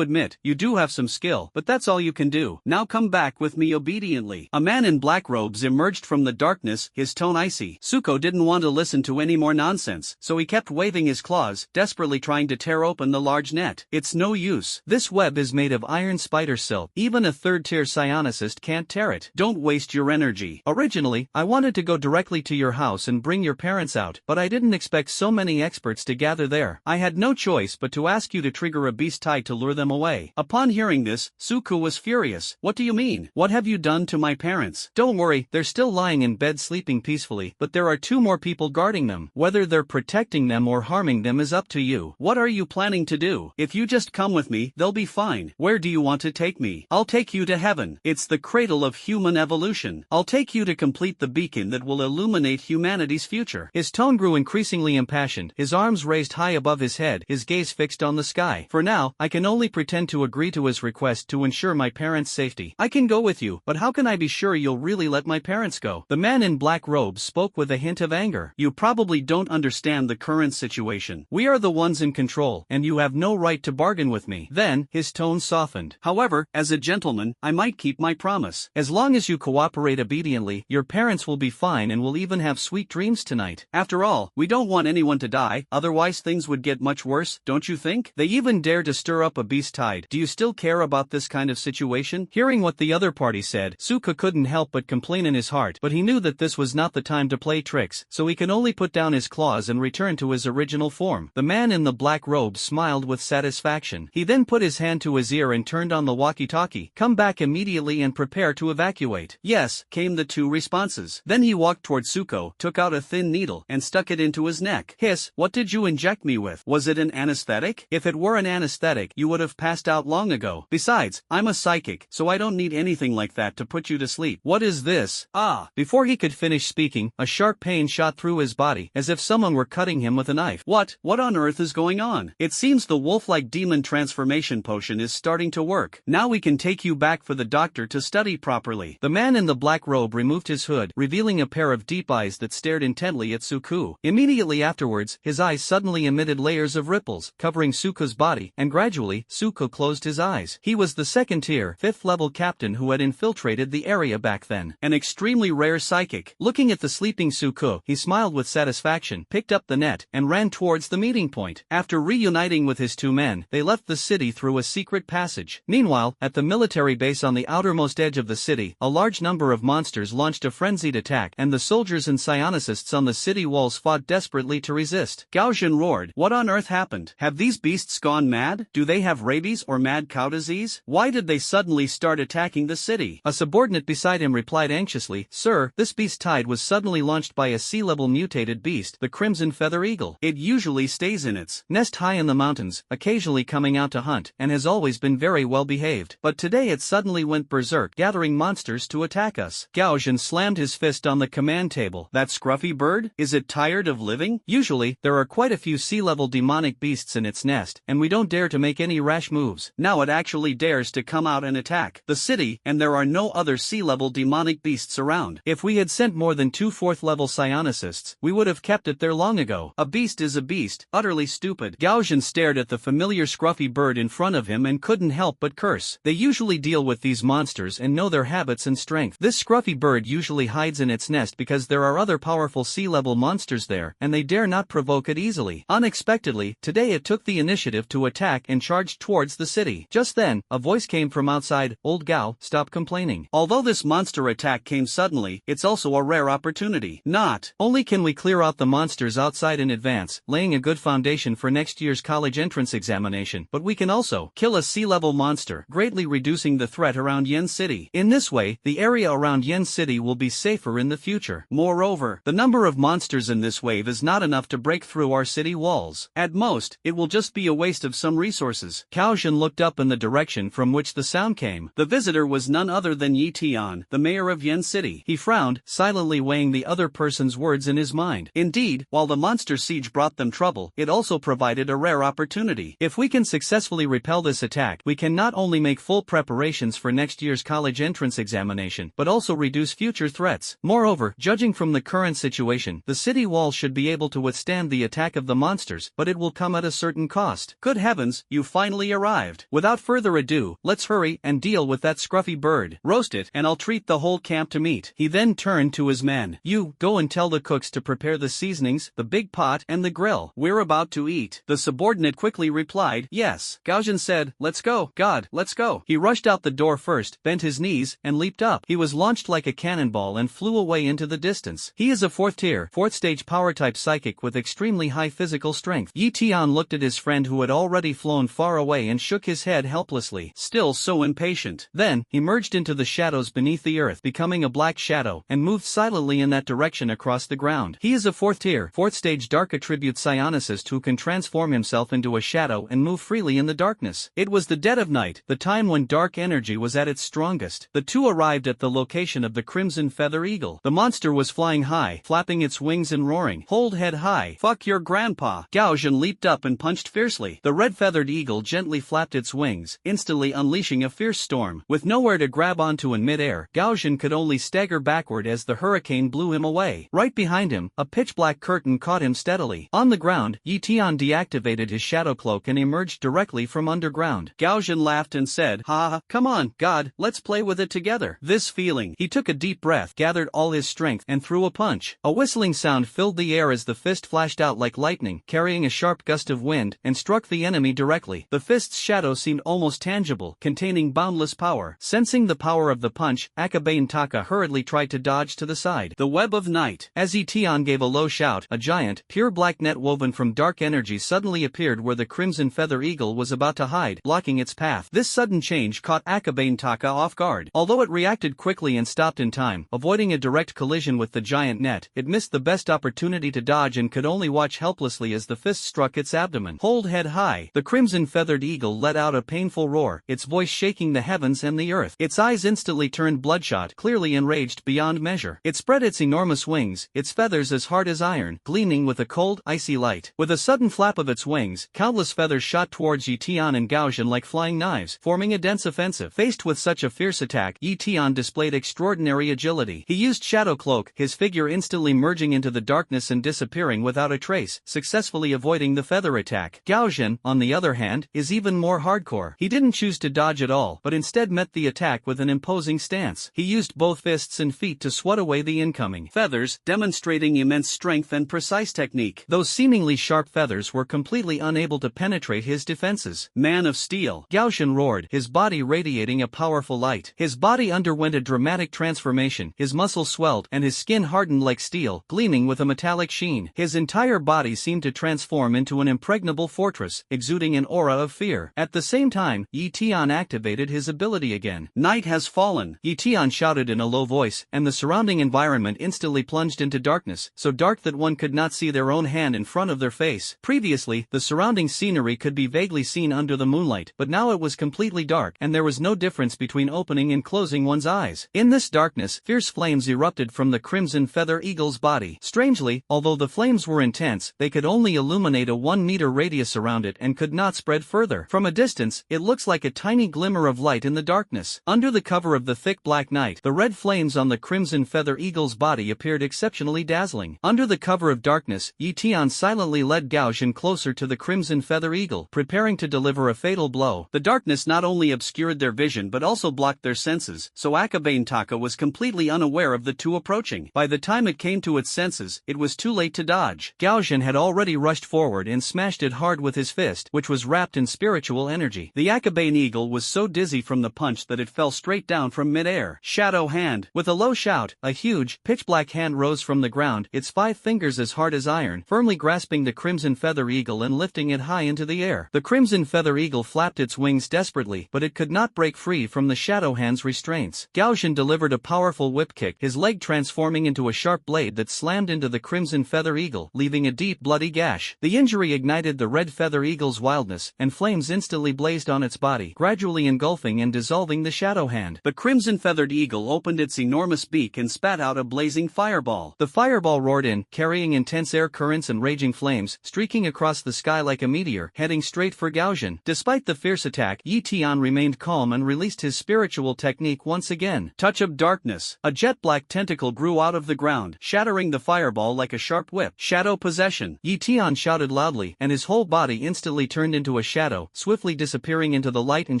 admit, you do have some skill, but that's all you can do. Now come back with me obediently." A man in black robes emerged from the darkness, his tone icy. Suko didn't want to listen to any more nonsense, so he kept waving his claws, desperately trying to tear open the large net. It's no use. This web is made of iron spider silk. Even a third-tier psionicist can't tear it. Don't waste your energy. Originally, I wanted to go directly to your house and bring your parents out, but I didn't expect so many experts to gather there. I had no choice but to ask you to trigger a beast tide to lure them away. Upon hearing this, Suku was furious. What do you mean? What have you done to my parents? Don't worry, they're still lying in bed sleeping peacefully, but there are 2 more people guarding them. Whether they're protecting them or harming them is up to you. What are you planning to do? If you just come with me, they'll be fine. Where do you want to take me? I'll take you to heaven. It's the cradle of human evolution. I'll take you to complete the beacon that will illuminate humanity's future. His tone grew increasingly impassioned, his arms raised high above his head, his gaze fixed on the sky. For now, I can only pretend to agree to his request to ensure my parents' safety. I can go with you, but how can I be sure you'll really let my parents go? The man in black robes spoke with a hint of anger. You probably don't understand the current situation. We are the ones in control, and you have no right to bargain with me. Then, his tone softened. However, as a gentleman, I might keep my promise. As long as you cooperate obediently, your parents will be fine and will even have sweet dreams tonight. After all, we don't want anyone to die, otherwise things would get much worse, don't you think? They even dare to stir up a beast tide. Do you still care about this kind of situation? Hearing what the other party said, Suka couldn't help but complain in his heart, but he knew that this was not the time to play tricks, so he can only put down his claws and return to his original form. The man in the black robe smiled with satisfaction. He then put his hand to his ear and turned on the walkie-talkie. Come back immediately and prepare to evacuate. Yes, came the 2 responses. Then he walked toward Suko, took out a thin needle, and stuck it into his neck. Hiss, what did you inject me with? Was it an anesthetic? If it were an anesthetic, you would have passed out long ago. Besides, I'm a psychic, so I don't need anything like that to put you to sleep. What is this? Ah! Before he could finish speaking, a sharp pain shot through his body, as if someone were cutting him with a knife. What on earth is going on? It seems the wolf-like demon transformation potion is starting to work. Now we can take you back for the doctor to study properly. The man in the black robe removed his hood, revealing a pair of deep eyes that stared intently at Suku. Immediately afterwards, his eyes suddenly emitted layers of ripples, covering Suku's body, and gradually, Suku closed his eyes. He was the 2nd-tier, 5th-level captain who had infiltrated the area back then. An extremely rare psychic. Looking at the sleeping Suku, he smiled with satisfaction, picked up the net, and ran towards the meeting point. After reuniting with his 2 men, they left the city through a secret passage. Meanwhile, at the military base on the outermost edge of the city, a large number of monsters launched a frenzied attack, and the soldiers and psionicists on the city walls fought desperately to resist. Gaojin roared, what on earth happened? Have these beasts gone mad? Do they have rabies or mad cow disease? Why did they suddenly start attacking the city? A subordinate beside him replied anxiously, Sir, this beast tide was suddenly launched by a sea-level mutated beast, the Crimson Feather Eagle. It usually stays in its nest high in the mountains, occasionally coming out to hunt, and has always been very well behaved. But today it suddenly went berserk, gathering monsters to attack us. Gaojin slammed his fist on the command table. That scruffy bird? Is it tired of living? Usually, there are quite a few sea-level demonic beasts in its nest, and we don't dare to make any rash moves. Now it actually dares to come out and attack the city, and there are no other sea-level demonic beasts around. If we had sent more than 2 4th-level psionicists, we would have kept it there long ago. A beast is a beast, utterly stupid. Gaojin stared at the familiar scruffy bird in front of him and couldn't help but curse. They usually deal with these monsters and know their habits and strength. This scruffy bird usually hides in its nest because there are other powerful sea-level monsters there, and they dare not provoke it easily. Unexpectedly, today it took the initiative to attack and charged towards the city. Just then, a voice came from outside, Old Gao, stop complaining. Although this monster attack came suddenly, it's also a rare opportunity. Not only can we clear out the monsters outside in advance, laying a good foundation for next year's college entrance examination, but we can also kill a sea-level monster, greatly reducing the threat around Yen City. In this way, the area around Yen City will be safer in the future. Moreover, the number of monsters in this wave is not enough to break through our city walls. At most, it will just be a waste of some resources. Gaojin looked up in the direction from which the sound came. The visitor was none other than Yi Tian, the mayor of Yen City. He frowned, silently weighing the other person's words in his mind. Indeed, while the monster siege brought them trouble, it also provided a rare opportunity. If we can successfully repel this attack, we can not only make full preparations for next year's college entrance examination, but also reduce future threats. Moreover, judging from the current situation, the city walls should be able to withstand the attack of the monsters, but it will come at a certain cost. Good heavens, you finally arrived. Without further ado, let's hurry and deal with that scruffy bird. Roast it, and I'll treat the whole camp to meat. He then turned to his men. You, go and tell the cooks to prepare the seasonings, the big pot, and the grill. We're about about to eat?" The subordinate quickly replied, "Yes." Gaojin said, "Let's go, God, let's go." He rushed out the door first, bent his knees, and leaped up. He was launched like a cannonball and flew away into the distance. He is a 4th tier, 4th stage power type psychic with extremely high physical strength. Yi Tian looked at his friend who had already flown far away and shook his head helplessly, still so impatient. Then, he merged into the shadows beneath the earth, becoming a black shadow, and moved silently in that direction across the ground. He is a 4th tier, 4th stage dark attribute psionicist who can transform himself into a shadow and move freely in the darkness. It was the dead of night, the time when dark energy was at its strongest. The two arrived at the location of the Crimson Feather Eagle. The monster was flying high, flapping its wings and roaring, "Hold head high, fuck your grandpa." Gaojin leaped up and punched fiercely. The red-feathered eagle gently flapped its wings, instantly unleashing a fierce storm. With nowhere to grab onto in mid-air, Gaojin could only stagger backward as the hurricane blew him away. Right behind him, a pitch-black curtain caught him steadily. On the ground, Yi Tian deactivated his shadow cloak and emerged directly from underground. Gaojin laughed and said, "Ha, come on, God, let's play with it together." This feeling, he took a deep breath, gathered all his strength, and threw a punch. A whistling sound filled the air as the fist flashed out like lightning, carrying a sharp gust of wind, and struck the enemy directly. The fist's shadow seemed almost tangible, containing boundless power. Sensing the power of the punch, Akabane Taka hurriedly tried to dodge to the side. The web of night. As Yi Tian gave a low shout, a giant, pure black net woven from dark energy suddenly appeared where the Crimson Feather Eagle was about to hide, blocking its path. This sudden change caught Akabane Taka off guard. Although it reacted quickly and stopped in time, avoiding a direct collision with the giant net, it missed the best opportunity to dodge and could only watch helplessly as the fist struck its abdomen. "Hold head high." The Crimson Feathered Eagle let out a painful roar, its voice shaking the heavens and the earth. Its eyes instantly turned bloodshot, clearly enraged beyond measure. It spread its enormous wings, its feathers as hard as iron, gleaming with a cold, icy light. With a sudden flap of its wings, countless feathers shot towards Yi Tian and Gaojin like flying knives, forming a dense offensive. Faced with such a fierce attack, Yi Tian displayed extraordinary agility. He used Shadow Cloak, his figure instantly merging into the darkness and disappearing without a trace, successfully avoiding the feather attack. Gaojin, on the other hand, is even more hardcore. He didn't choose to dodge at all, but instead met the attack with an imposing stance. He used both fists and feet to swat away the incoming feathers, demonstrating immense strength and precise technique. Those seemingly sharp feathers were completely unable to penetrate his defenses. "Man of Steel!" Gaojin roared, his body radiating a powerful light. His body underwent a dramatic transformation, his muscles swelled and his skin hardened like steel, gleaming with a metallic sheen. His entire body seemed to transform into an impregnable fortress, exuding an aura of fear. At the same time, Yi Tian activated his ability again. "Night has fallen," Yi Tian shouted in a low voice, and the surrounding environment instantly plunged into darkness, so dark that one could not see their own hand in front of their face. Previously, the surrounding scenery could be vaguely seen under the moonlight, but now it was completely dark, and there was no difference between opening and closing one's eyes. In this darkness, fierce flames erupted from the Crimson Feather Eagle's body. Strangely, although the flames were intense, they could only illuminate a 1-meter radius around it and could not spread further. From a distance, it looks like a tiny glimmer of light in the darkness. Under the cover of the thick black night, the red flames on the Crimson Feather Eagle's body appeared exceptionally dazzling. Under the cover of darkness, Yi Tian silently led Gaojin closer to the Crimson Feather Eagle, preparing to deliver a fatal blow. The darkness not only obscured their vision but also blocked their senses, so Akabane Taka was completely unaware of the two approaching. By the time it came to its senses, it was too late to dodge. Gaojin had already rushed forward and smashed it hard with his fist, which was wrapped in spiritual energy. The Akabane Eagle was so dizzy from the punch that it fell straight down from mid-air. Shadow Hand. With a low shout, a huge, pitch-black hand rose from the ground, its 5 fingers as hard as iron, firmly grasping the Crimson Feather Eagle and lifting it high into the air. The Crimson Feather Eagle flapped its wings desperately, but it could not break free from the Shadow Hand's restraints. Gaojin delivered a powerful whip kick, his leg transforming into a sharp blade that slammed into the Crimson Feather Eagle, leaving a deep bloody gash. The injury ignited the Red Feather Eagle's wildness, and flames instantly blazed on its body, gradually engulfing and dissolving the Shadow Hand. The Crimson Feathered Eagle opened its enormous beak and spat out a blazing fireball. The fireball roared in, carrying intense air currents and raging flames, streaking across the sky like a meteor, heading straight for Gaojin. Despite the fierce attack, Yi Tian remained calm and released his spiritual technique once again. Touch of Darkness. A jet-black tentacle grew out of the ground, shattering the fireball like a sharp whip. Shadow Possession. Yi Tian shouted loudly, and his whole body instantly turned into a shadow, swiftly disappearing into the light and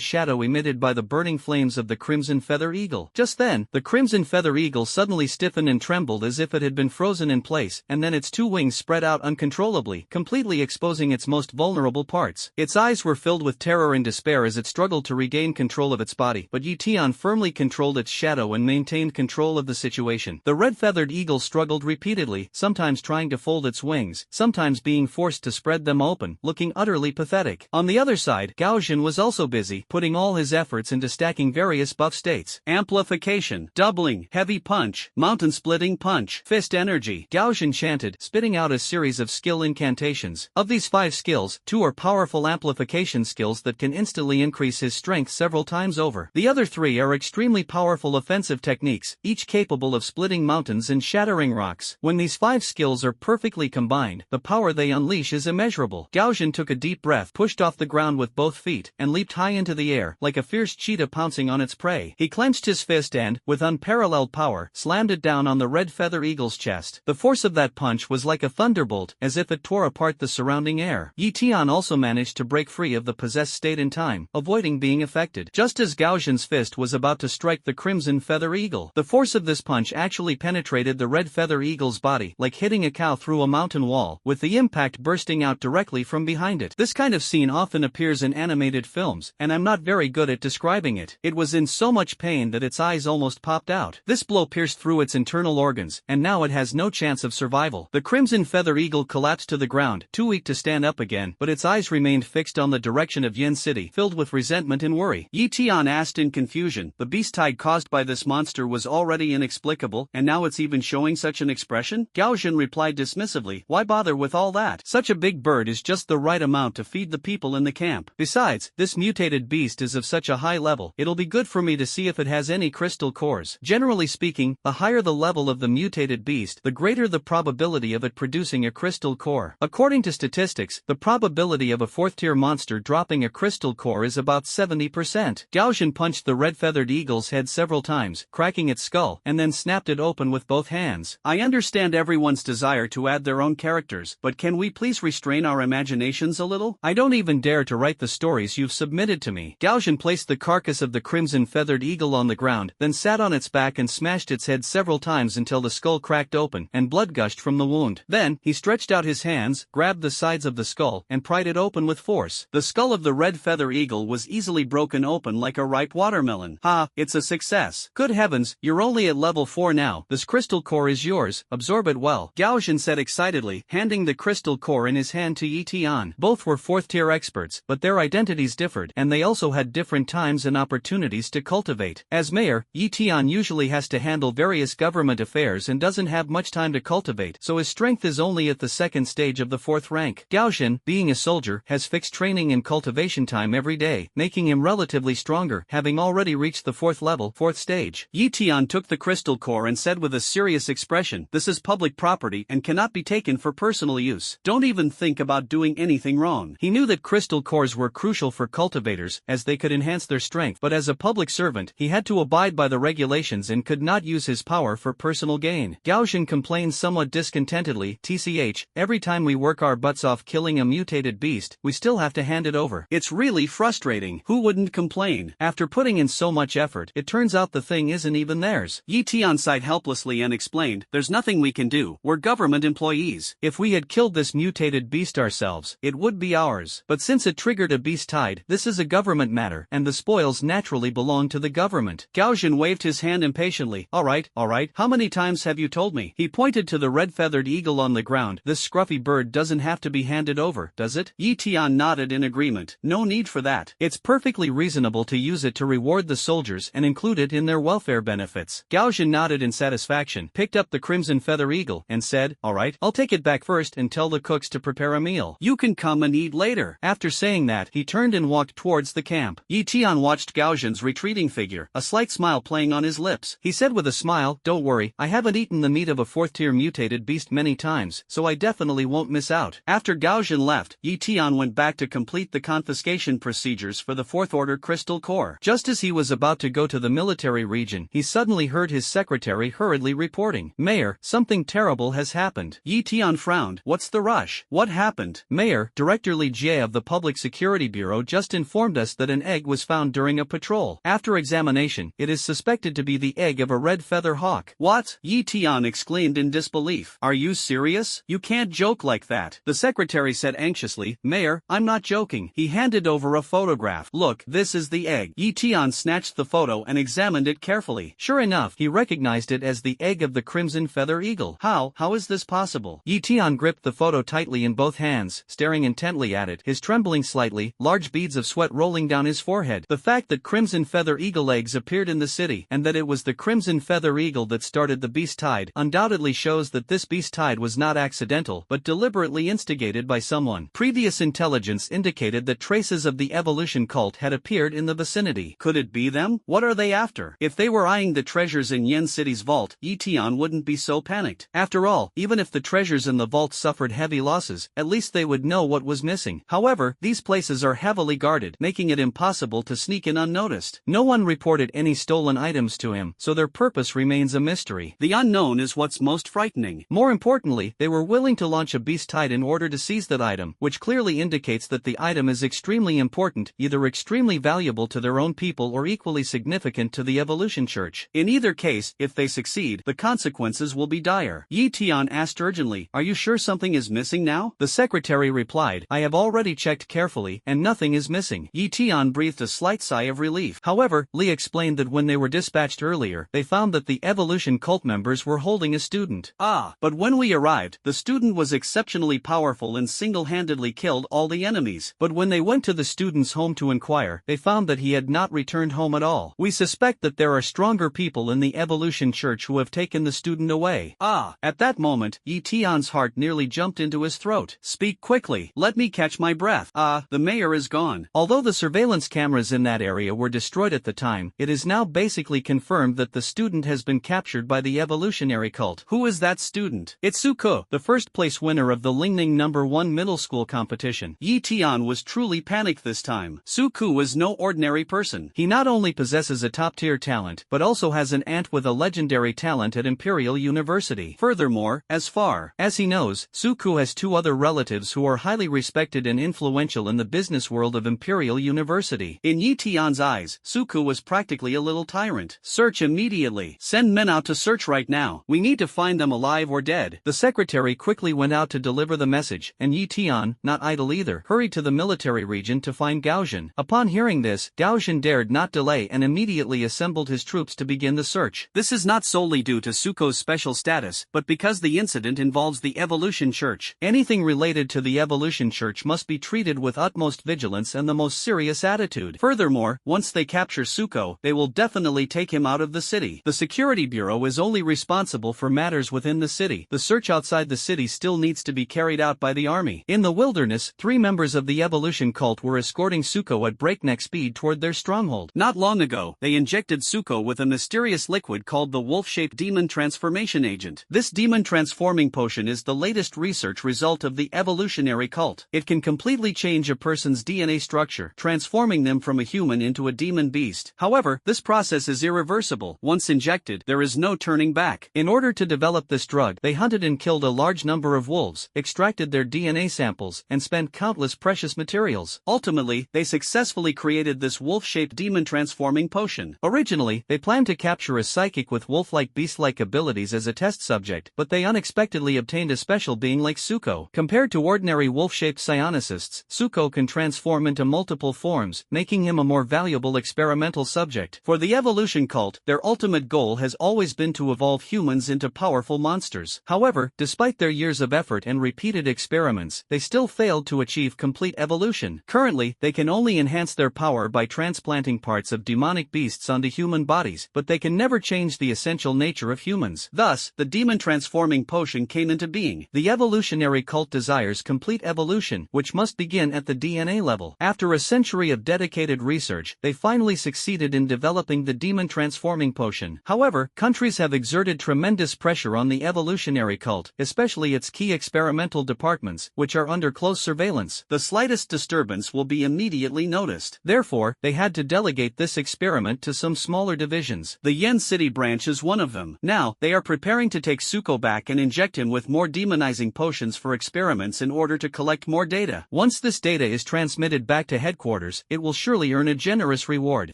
shadow emitted by the burning flames of the Crimson Feather Eagle. Just then, the Crimson Feather Eagle suddenly stiffened and trembled as if it had been frozen in place, and then its 2 wings spread out uncontrollably, body, completely exposing its most vulnerable parts. Its eyes were filled with terror and despair as it struggled to regain control of its body, but Yi Tian firmly controlled its shadow and maintained control of the situation. The red-feathered eagle struggled repeatedly, sometimes trying to fold its wings, sometimes being forced to spread them open, looking utterly pathetic. On the other side, Gaojin was also busy, putting all his efforts into stacking various buff states. Amplification, doubling, heavy punch, mountain-splitting punch, fist energy. Gaojin chanted, spitting out a series of skill incantations. Of these 5 skills, 2 are powerful amplification skills that can instantly increase his strength several times over. The other 3 are extremely powerful offensive techniques, each capable of splitting mountains and shattering rocks. When these 5 skills are perfectly combined, the power they unleash is immeasurable. Gaojin took a deep breath, pushed off the ground with both feet, and leaped high into the air, like a fierce cheetah pouncing on its prey. He clenched his fist and, with unparalleled power, slammed it down on the red feather eagle's chest. The force of that punch was like a thunderbolt, as if it tore apart the surrounding air. Yi Tian also managed to break free of the possessed state in time, avoiding being affected. Just as Gaojin's fist was about to strike the crimson feather eagle, the force of this punch actually penetrated the red feather eagle's body, like hitting a cow through a mountain wall, with the impact bursting out directly from behind it. This kind of scene often appears in animated films, and I'm not very good at describing it. It was in so much pain that its eyes almost popped out. This blow pierced through its internal organs, and now it has no chance of survival. The crimson feather eagle collapsed to the ground, too weak to stand up again, but its eyes remained fixed on the direction of Yin City, filled with resentment and worry. Yi Tian asked in confusion. The beast tide caused by this monster was already inexplicable, and now it's even showing such an expression? Gaojin replied dismissively, why bother with all that? Such a big bird is just the right amount to feed the people in the camp. Besides, this mutated beast is of such a high level, it'll be good for me to see if it has any crystal cores. Generally speaking, the higher the level of the mutated beast, the greater the probability of it producing a crystal core. According to statistics, the probability of a 4th-tier monster dropping a crystal core is about 70%. Gaojin punched the red-feathered eagle's head several times, cracking its skull, and then snapped it open with both hands. I understand everyone's desire to add their own characters, but can we please restrain our imaginations a little? I don't even dare to write the stories you've submitted to me. Gaojin placed the carcass of the crimson-feathered eagle on the ground, then sat on its back and smashed its head several times until the skull cracked open and blood gushed from the wound. Then, he stretched out his hands, grabbed the sides of the skull, and pried it open with force. The skull of the red feather eagle was easily broken open like a ripe watermelon. Ha, it's a success. Good heavens, you're only at level 4 now. This crystal core is yours, absorb it well, Gaojin said excitedly, handing the crystal core in his hand to Yi Tian. Both were 4th-tier experts, but their identities differed, and they also had different times and opportunities to cultivate. As mayor, Yi Tian usually has to handle various government affairs and doesn't have much time to cultivate, so his strength is only at the 2nd stage of the 4th rank. Gaojin, being a soldier, has fixed training and cultivation time every day, making him relatively stronger, having already reached the 4th level, 4th stage. Yi Tian took the crystal core and said with a serious expression, this is public property and cannot be taken for personal use. Don't even think about doing anything wrong. He knew that crystal cores were crucial for cultivators, as they could enhance their strength, but as a public servant, he had to abide by the regulations and could not use his power for personal gain. Gaojin complained somewhat discontentedly, TCH, every time we work our butts off killing a mutated beast, we still have to hand it over. It's really frustrating. Who wouldn't complain? After putting in so much effort, it turns out the thing isn't even theirs. Yi Tian sighed helplessly and explained, there's nothing we can do. We're government employees. If we had killed this mutated beast ourselves, it would be ours. But since it triggered a beast tide, this is a government matter, and the spoils naturally belong to the government. Gaojin waved his hand impatiently. Alright, how many times have you told me? He pointed to the red-feathered eagle on the ground. This scruffy bird doesn't have to be handed over, does it? Yi Tian nodded in agreement. No need for that. It's perfectly reasonable to use it to reward the soldiers and include it in their welfare benefits. Gaojin nodded in satisfaction, picked up the crimson feather eagle, and said, alright, I'll take it back first and tell the cooks to prepare a meal. You can come and eat later. After saying that, he turned and walked towards the camp. Yi Tian watched Gaojin's retreating figure, a slight smile playing on his lips. He said with a smile, don't worry, I haven't eaten the meat of a 4th-tier mutated beast many times, so I definitely won't miss out. After Gaojin left, Yi Tian went back to complete the confiscation procedures for the 4th Order crystal core. Just as he was about to go to the military region, he suddenly heard his secretary hurriedly reporting, Mayor, something terrible has happened. Yi Tian frowned. What's the rush? What happened? Mayor, Director Li Jie of the Public Security Bureau just informed us that an egg was found during a patrol. After examination, it is suspected to be the egg of a red feather hawk. What? Yi Tian exclaimed in disbelief. Are you serious? You can't joke joke like that, the secretary said anxiously. Mayor, I'm not joking. He handed over a photograph. Look, this is the egg. Yi Tian snatched the photo and examined it carefully. Sure enough, he recognized it as the egg of the crimson feather eagle. How is this possible? Yi Tian gripped the photo tightly in both hands, staring intently at it, his trembling slightly, large beads of sweat rolling down his forehead. The fact that crimson feather eagle eggs appeared in the city, and that it was the crimson feather eagle that started the beast tide, undoubtedly shows that this beast tide was not accidental, but deliberately instigated by someone. Previous intelligence indicated that traces of the evolution cult had appeared in the vicinity. Could it be them? What are they after? If they were eyeing the treasures in Yen City's vault, Yi Tian wouldn't be so panicked. After all, even if the treasures in the vault suffered heavy losses, at least they would know what was missing. However, these places are heavily guarded, making it impossible to sneak in unnoticed. No one reported any stolen items to him, so their purpose remains a mystery. The unknown is what's most frightening. More importantly, they were willing to launch a beast tide in order to seize that item, which clearly indicates that the item is extremely important, either extremely valuable to their own people or equally significant to the Evolution Church. In either case, if they succeed, the consequences will be dire. Yi Tian asked urgently, "Are you sure something is missing now?" The secretary replied, "I have already checked carefully, and nothing is missing." Yi Tian breathed a slight sigh of relief. However, Li explained that when they were dispatched earlier, they found that the Evolution cult members were holding a student. But when we arrived, the student was exceptionally powerful and single-handedly killed all the enemies. But when they went to the student's home to inquire, they found that he had not returned home at all. We suspect that there are stronger people in the Evolution Church who have taken the student away. At that moment, Yi Tian's heart nearly jumped into his throat. Speak quickly. Let me catch my breath. The mayor is gone. Although the surveillance cameras in that area were destroyed at the time, it is now basically confirmed that the student has been captured by the evolutionary cult. Who is that student? It's Suko, the first place winner of the Lingning No. 1 middle school competition. Yi Tian was truly panicked this time. Suku is no ordinary person. He not only possesses a top-tier talent, but also has an aunt with a legendary talent at Imperial University. Furthermore, as far as he knows, Suku has two other relatives who are highly respected and influential in the business world of Imperial University. In Yi Tian's eyes, Suku was practically a little tyrant. Search immediately. Send men out to search right now. We need to find them alive or dead. The secretary quickly went out to deliver the message, and Yi Tian, not idle either, hurried to the military region to find Gaozhen. Upon hearing this, Gaozhen dared not delay and immediately assembled his troops to begin the search. This is not solely due to Suko's special status, but because the incident involves the Evolution Church. Anything related to the Evolution Church must be treated with utmost vigilance and the most serious attitude. Furthermore, once they capture Suko, they will definitely take him out of the city. The Security Bureau is only responsible for matters within the city. The search outside the city still needs to be carried out by the army. In the wilderness, 3 members of the Evolution cult were escorting Suko at breakneck speed toward their stronghold. Not long ago, they injected Suko with a mysterious liquid called the wolf-shaped demon transformation agent. This demon transforming potion is the latest research result of the evolutionary cult. It can completely change a person's DNA structure, transforming them from a human into a demon beast. However, this process is irreversible. Once injected, there is no turning back. In order to develop this drug, they hunted and killed a large number of wolves, extracted their DNA samples, and spent countless precious materials. Ultimately, they successfully created this wolf-shaped demon transforming potion. Originally, they planned to capture a psychic with wolf-like beast-like abilities as a test subject, but they unexpectedly obtained a special being like Suko. Compared to ordinary wolf-shaped psionicists, Suko can transform into multiple forms, making him a more valuable experimental subject. For the evolution cult, their ultimate goal has always been to evolve humans into powerful monsters. However, despite their years of effort and repeated experiments, they still failed to achieve complete evolution. Currently, they can only enhance their power by transplanting parts of demonic beasts onto human bodies, but they can never change the essential nature of humans. Thus, the demon transforming potion came into being. The evolutionary cult desires complete evolution, which must begin at the DNA level. After a century of dedicated research, they finally succeeded in developing the demon transforming potion. However, countries have exerted tremendous pressure on the evolutionary cult, especially its key experimental departments, which are under close surveillance. The slightest disturbance will be immediately noticed. Therefore, they had to delegate this experiment to some smaller divisions. The Yen City branch is one of them. Now, they are preparing to take Suko back and inject him with more demonizing potions for experiments in order to collect more data. Once this data is transmitted back to headquarters, it will surely earn a generous reward.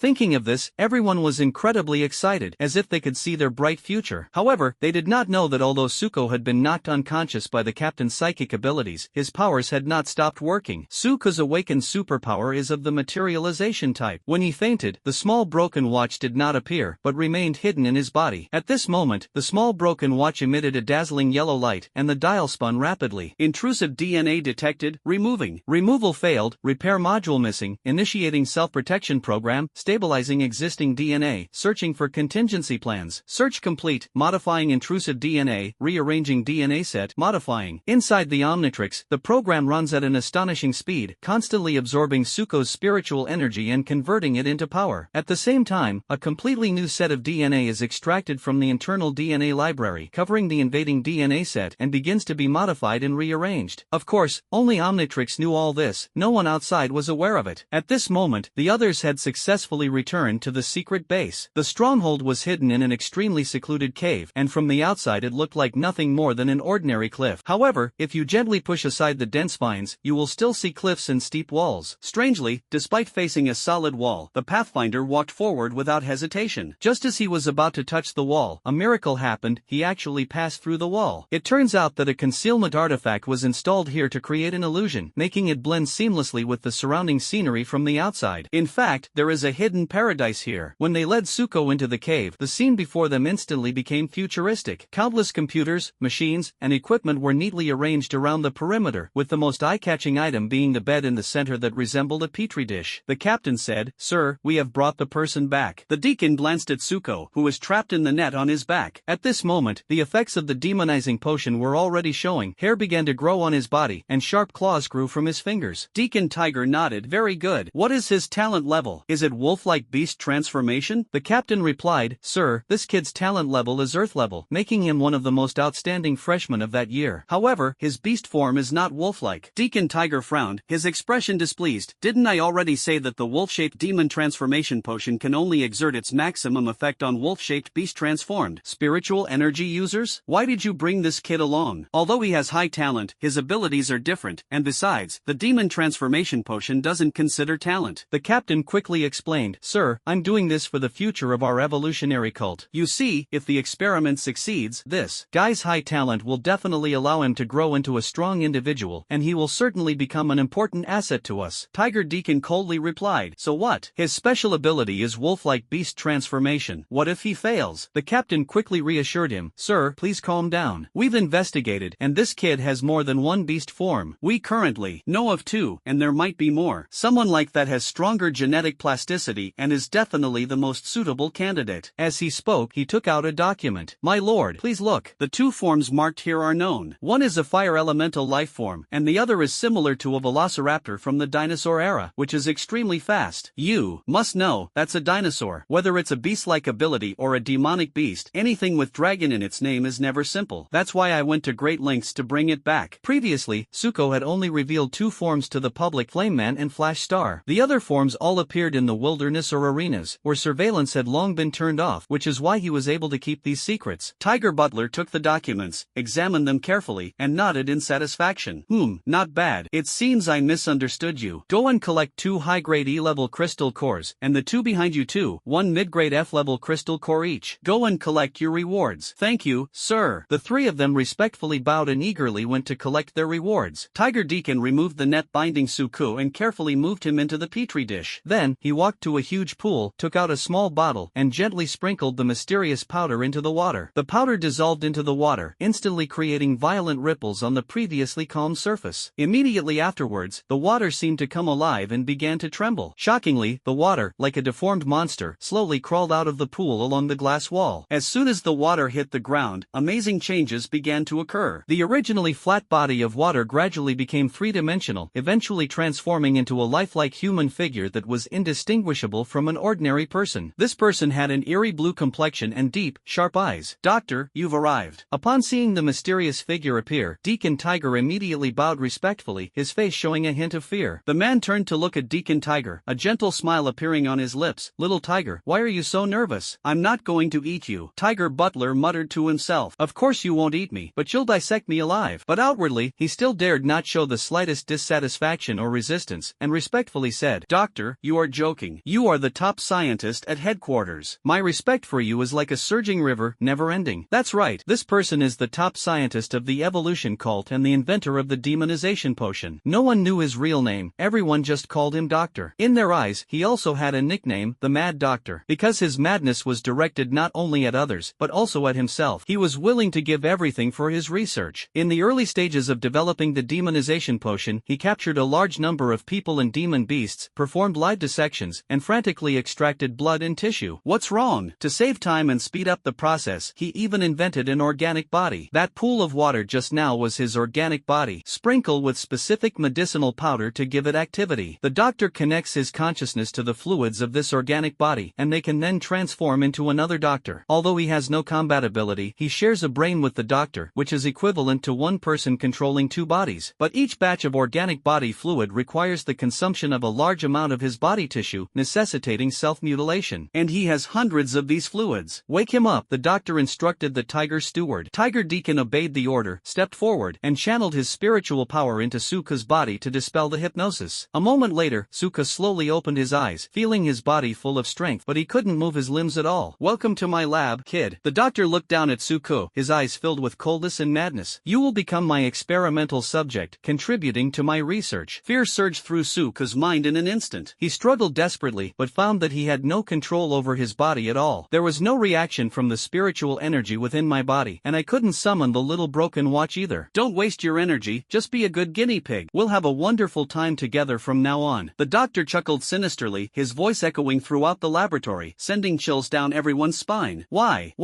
Thinking of this, everyone was incredibly excited, as if they could see their bright future. However, they did not know that although Suko had been knocked unconscious by the captain's psychic abilities, his powers had not stopped working. Suko's awakened superpower is of the materialization type. When he fainted, the small broken watch did not appear, but remained hidden in his body. At this moment, the small broken watch emitted a dazzling yellow light, and the dial spun rapidly. Intrusive DNA detected, removing. Removal failed, repair module missing, initiating self-protection program, stabilizing existing DNA, searching for contingency plans. Search complete, modifying intrusive DNA, rearranging DNA set, modifying. Inside the Omnitrix, the program runs at an astonishing speed, constantly absorbing Suko's spiritual energy and converting it into power. At the same time, a completely new set of DNA is extracted from the internal DNA library, covering the invading DNA set, and begins to be modified and rearranged. Of course, only Omnitrix knew all this, no one outside was aware of it. At this moment, the others had successfully returned to the secret base. The stronghold was hidden in an extremely secluded cave, and from the outside it looked like nothing more than an ordinary cliff. However, if you gently push aside the dense vines, you will still see cliffs and steep walls. Strangely, despite facing a solid wall, the Pathfinder walked forward without hesitation. Just as he was about to touch the wall, a miracle happened, he actually passed through the wall. It turns out that a concealment artifact was installed here to create an illusion, making it blend seamlessly with the surrounding scenery from the outside. In fact, there is a hidden paradise here. When they led Suko into the cave, the scene before them instantly became futuristic. Countless computers, machines, and equipment were neatly arranged around the perimeter, with the most eye-catching item being the bed in the center that resembled a petri dish. The captain said, "Sir, we have brought the person back." The deacon glanced at Suko, who was trapped in the net on his back. At this moment, the effects of the demonizing potion were already showing. Hair began to grow on his body, and sharp claws grew from his fingers. Deacon Tiger nodded. "Very good. What is his talent level? Is it wolf-like beast transformation?" The captain replied, "Sir, this kid's talent level is Earth level, making him one of the most outstanding freshmen of that year. However, his beast form is not wolf-like." Deacon Tiger frowned, his expression displeased. "Didn't I already say that the wolf-shaped demon transformation potion can only exert its maximum effect on wolf-shaped beast transformed spiritual energy users? Why did you bring this kid along? Although he has high talent, his abilities are different, and besides, the demon transformation potion doesn't consider talent." The captain quickly explained, "Sir, I'm doing this for the future of our evolutionary cult. You see, if the experiment succeeds, this guy's high talent will definitely allow him to grow into a strong individual, and he will certainly become an important asset to us." Tiger Deacon coldly replied, "So what? His special ability is wolf-like beast transformation. What if he fails?" The captain quickly reassured him, "Sir, please calm down. We've investigated, and this kid has more than one beast form. We currently know of two, and there might be more. Someone like that has stronger genetic plasticity and is definitely the most suitable candidate." As he spoke, he took out a document. "My lord, please look. The two forms marked here are known. One is a fire elemental life form, and the other is similar to a velociraptor from the dinosaur era, which is extremely fast. You must know, that's a dinosaur. Whether it's a beast-like ability or a demonic beast, anything with dragon in its name is never simple. That's why I went to great lengths to bring it back." Previously, Suko had only revealed two forms to the public: Flame Man and Flash Star. The other forms all appeared in the wilderness or arenas, where surveillance had long been turned off, which is why he was able to keep these secrets. Tiger Butler took the documents, examined them carefully, and nodded in satisfaction. Not bad. It seems I misunderstood you. Go and collect 2 high-grade E-level crystal cores, and the 2 behind you too, 1 mid-grade F-level crystal core each. Go and collect your rewards." "Thank you, sir." The 3 of them respectfully bowed and eagerly went to collect their rewards. Tiger Deacon removed the net binding Suko and carefully moved him into the petri dish. Then, he walked to a huge pool, took out a small bottle, and gently sprinkled the mysterious powder into the water. The powder dissolved into the water, instantly creating violent ripples on the previously calm surface. Immediately afterwards, the water seemed to come alive and began to tremble. Shockingly, the water, like a deformed monster, slowly crawled out of the pool along the glass wall. As soon as the water hit the ground, amazing changes began to occur. The originally flat body of water gradually became three-dimensional, eventually transforming into a lifelike human figure that was indistinguishable from an ordinary person. This person had an eerie blue complexion and deep, sharp eyes. "Doctor, you've arrived." Upon seeing the mysterious figure appear, Deacon Tiger immediately bowed respectfully, his face showing a hint of fear. The man turned to look at Deacon Tiger, a gentle smile appearing on his lips. "Little Tiger, why are you so nervous?" "I'm not going to eat you," Tiger Butler muttered to himself. "Of course you won't eat me, but you'll dissect me alive." But outwardly, he still dared not show the slightest dissatisfaction or resistance, and respectfully said, "Doctor, you are joking. You are the top scientist at headquarters. My respect for you is like a surging river, never ending." "That's right, this person is the top scientist of the evolution cult and the inventor of the demonization potion. No one knew his real name, everyone just called him Doctor. In their eyes, he also had a nickname, the Mad Doctor, because his madness was directed not only at others, but also at himself. He was willing to give everything for his research. In the early stages of developing the demonization potion, he captured a large number of people and demon beasts, performed live dissections, and frantically extracted blood and tissue. What's wrong? To save time and speed up the process, he even invented an organic body. That pool of water just now was his organic body, sprinkled with specific medicinal powder to give it activity. The doctor connects his consciousness to the fluids of this organic body, and they can then transform into another doctor. Although he has no combat ability, he shares a brain with the doctor, which is equivalent to one person controlling two bodies. But each batch of organic body fluid requires the consumption of a large amount of his body tissue, necessitating self-mutilation. And he has hundreds of these fluids. Wake him up, the doctor instructed the Tiger Steward. Tiger Deacon obeyed the order, stepped forward, and channeled his spiritual power into Suka's body to dispel the hypnosis. A moment later, Suka slowly opened his eyes, feeling his body full of strength, but he couldn't move his limbs at all. Welcome to my lab, kid. The doctor looked down at Suko, his eyes filled with coldness and madness. You will become my experimental subject, contributing to my research. Fear surged through Suka's mind in an instant. He struggled desperately, but found that he had no control over his body at all. There was no reaction from the spiritual energy within my body, and I couldn't summon the little broken watch either. Don't waste your energy, just be a good guinea pig. We'll have a wonderful time together from now on. The doctor chuckled sinisterly, his voice echoing throughout the laboratory, sending chills down everyone's spine. Why?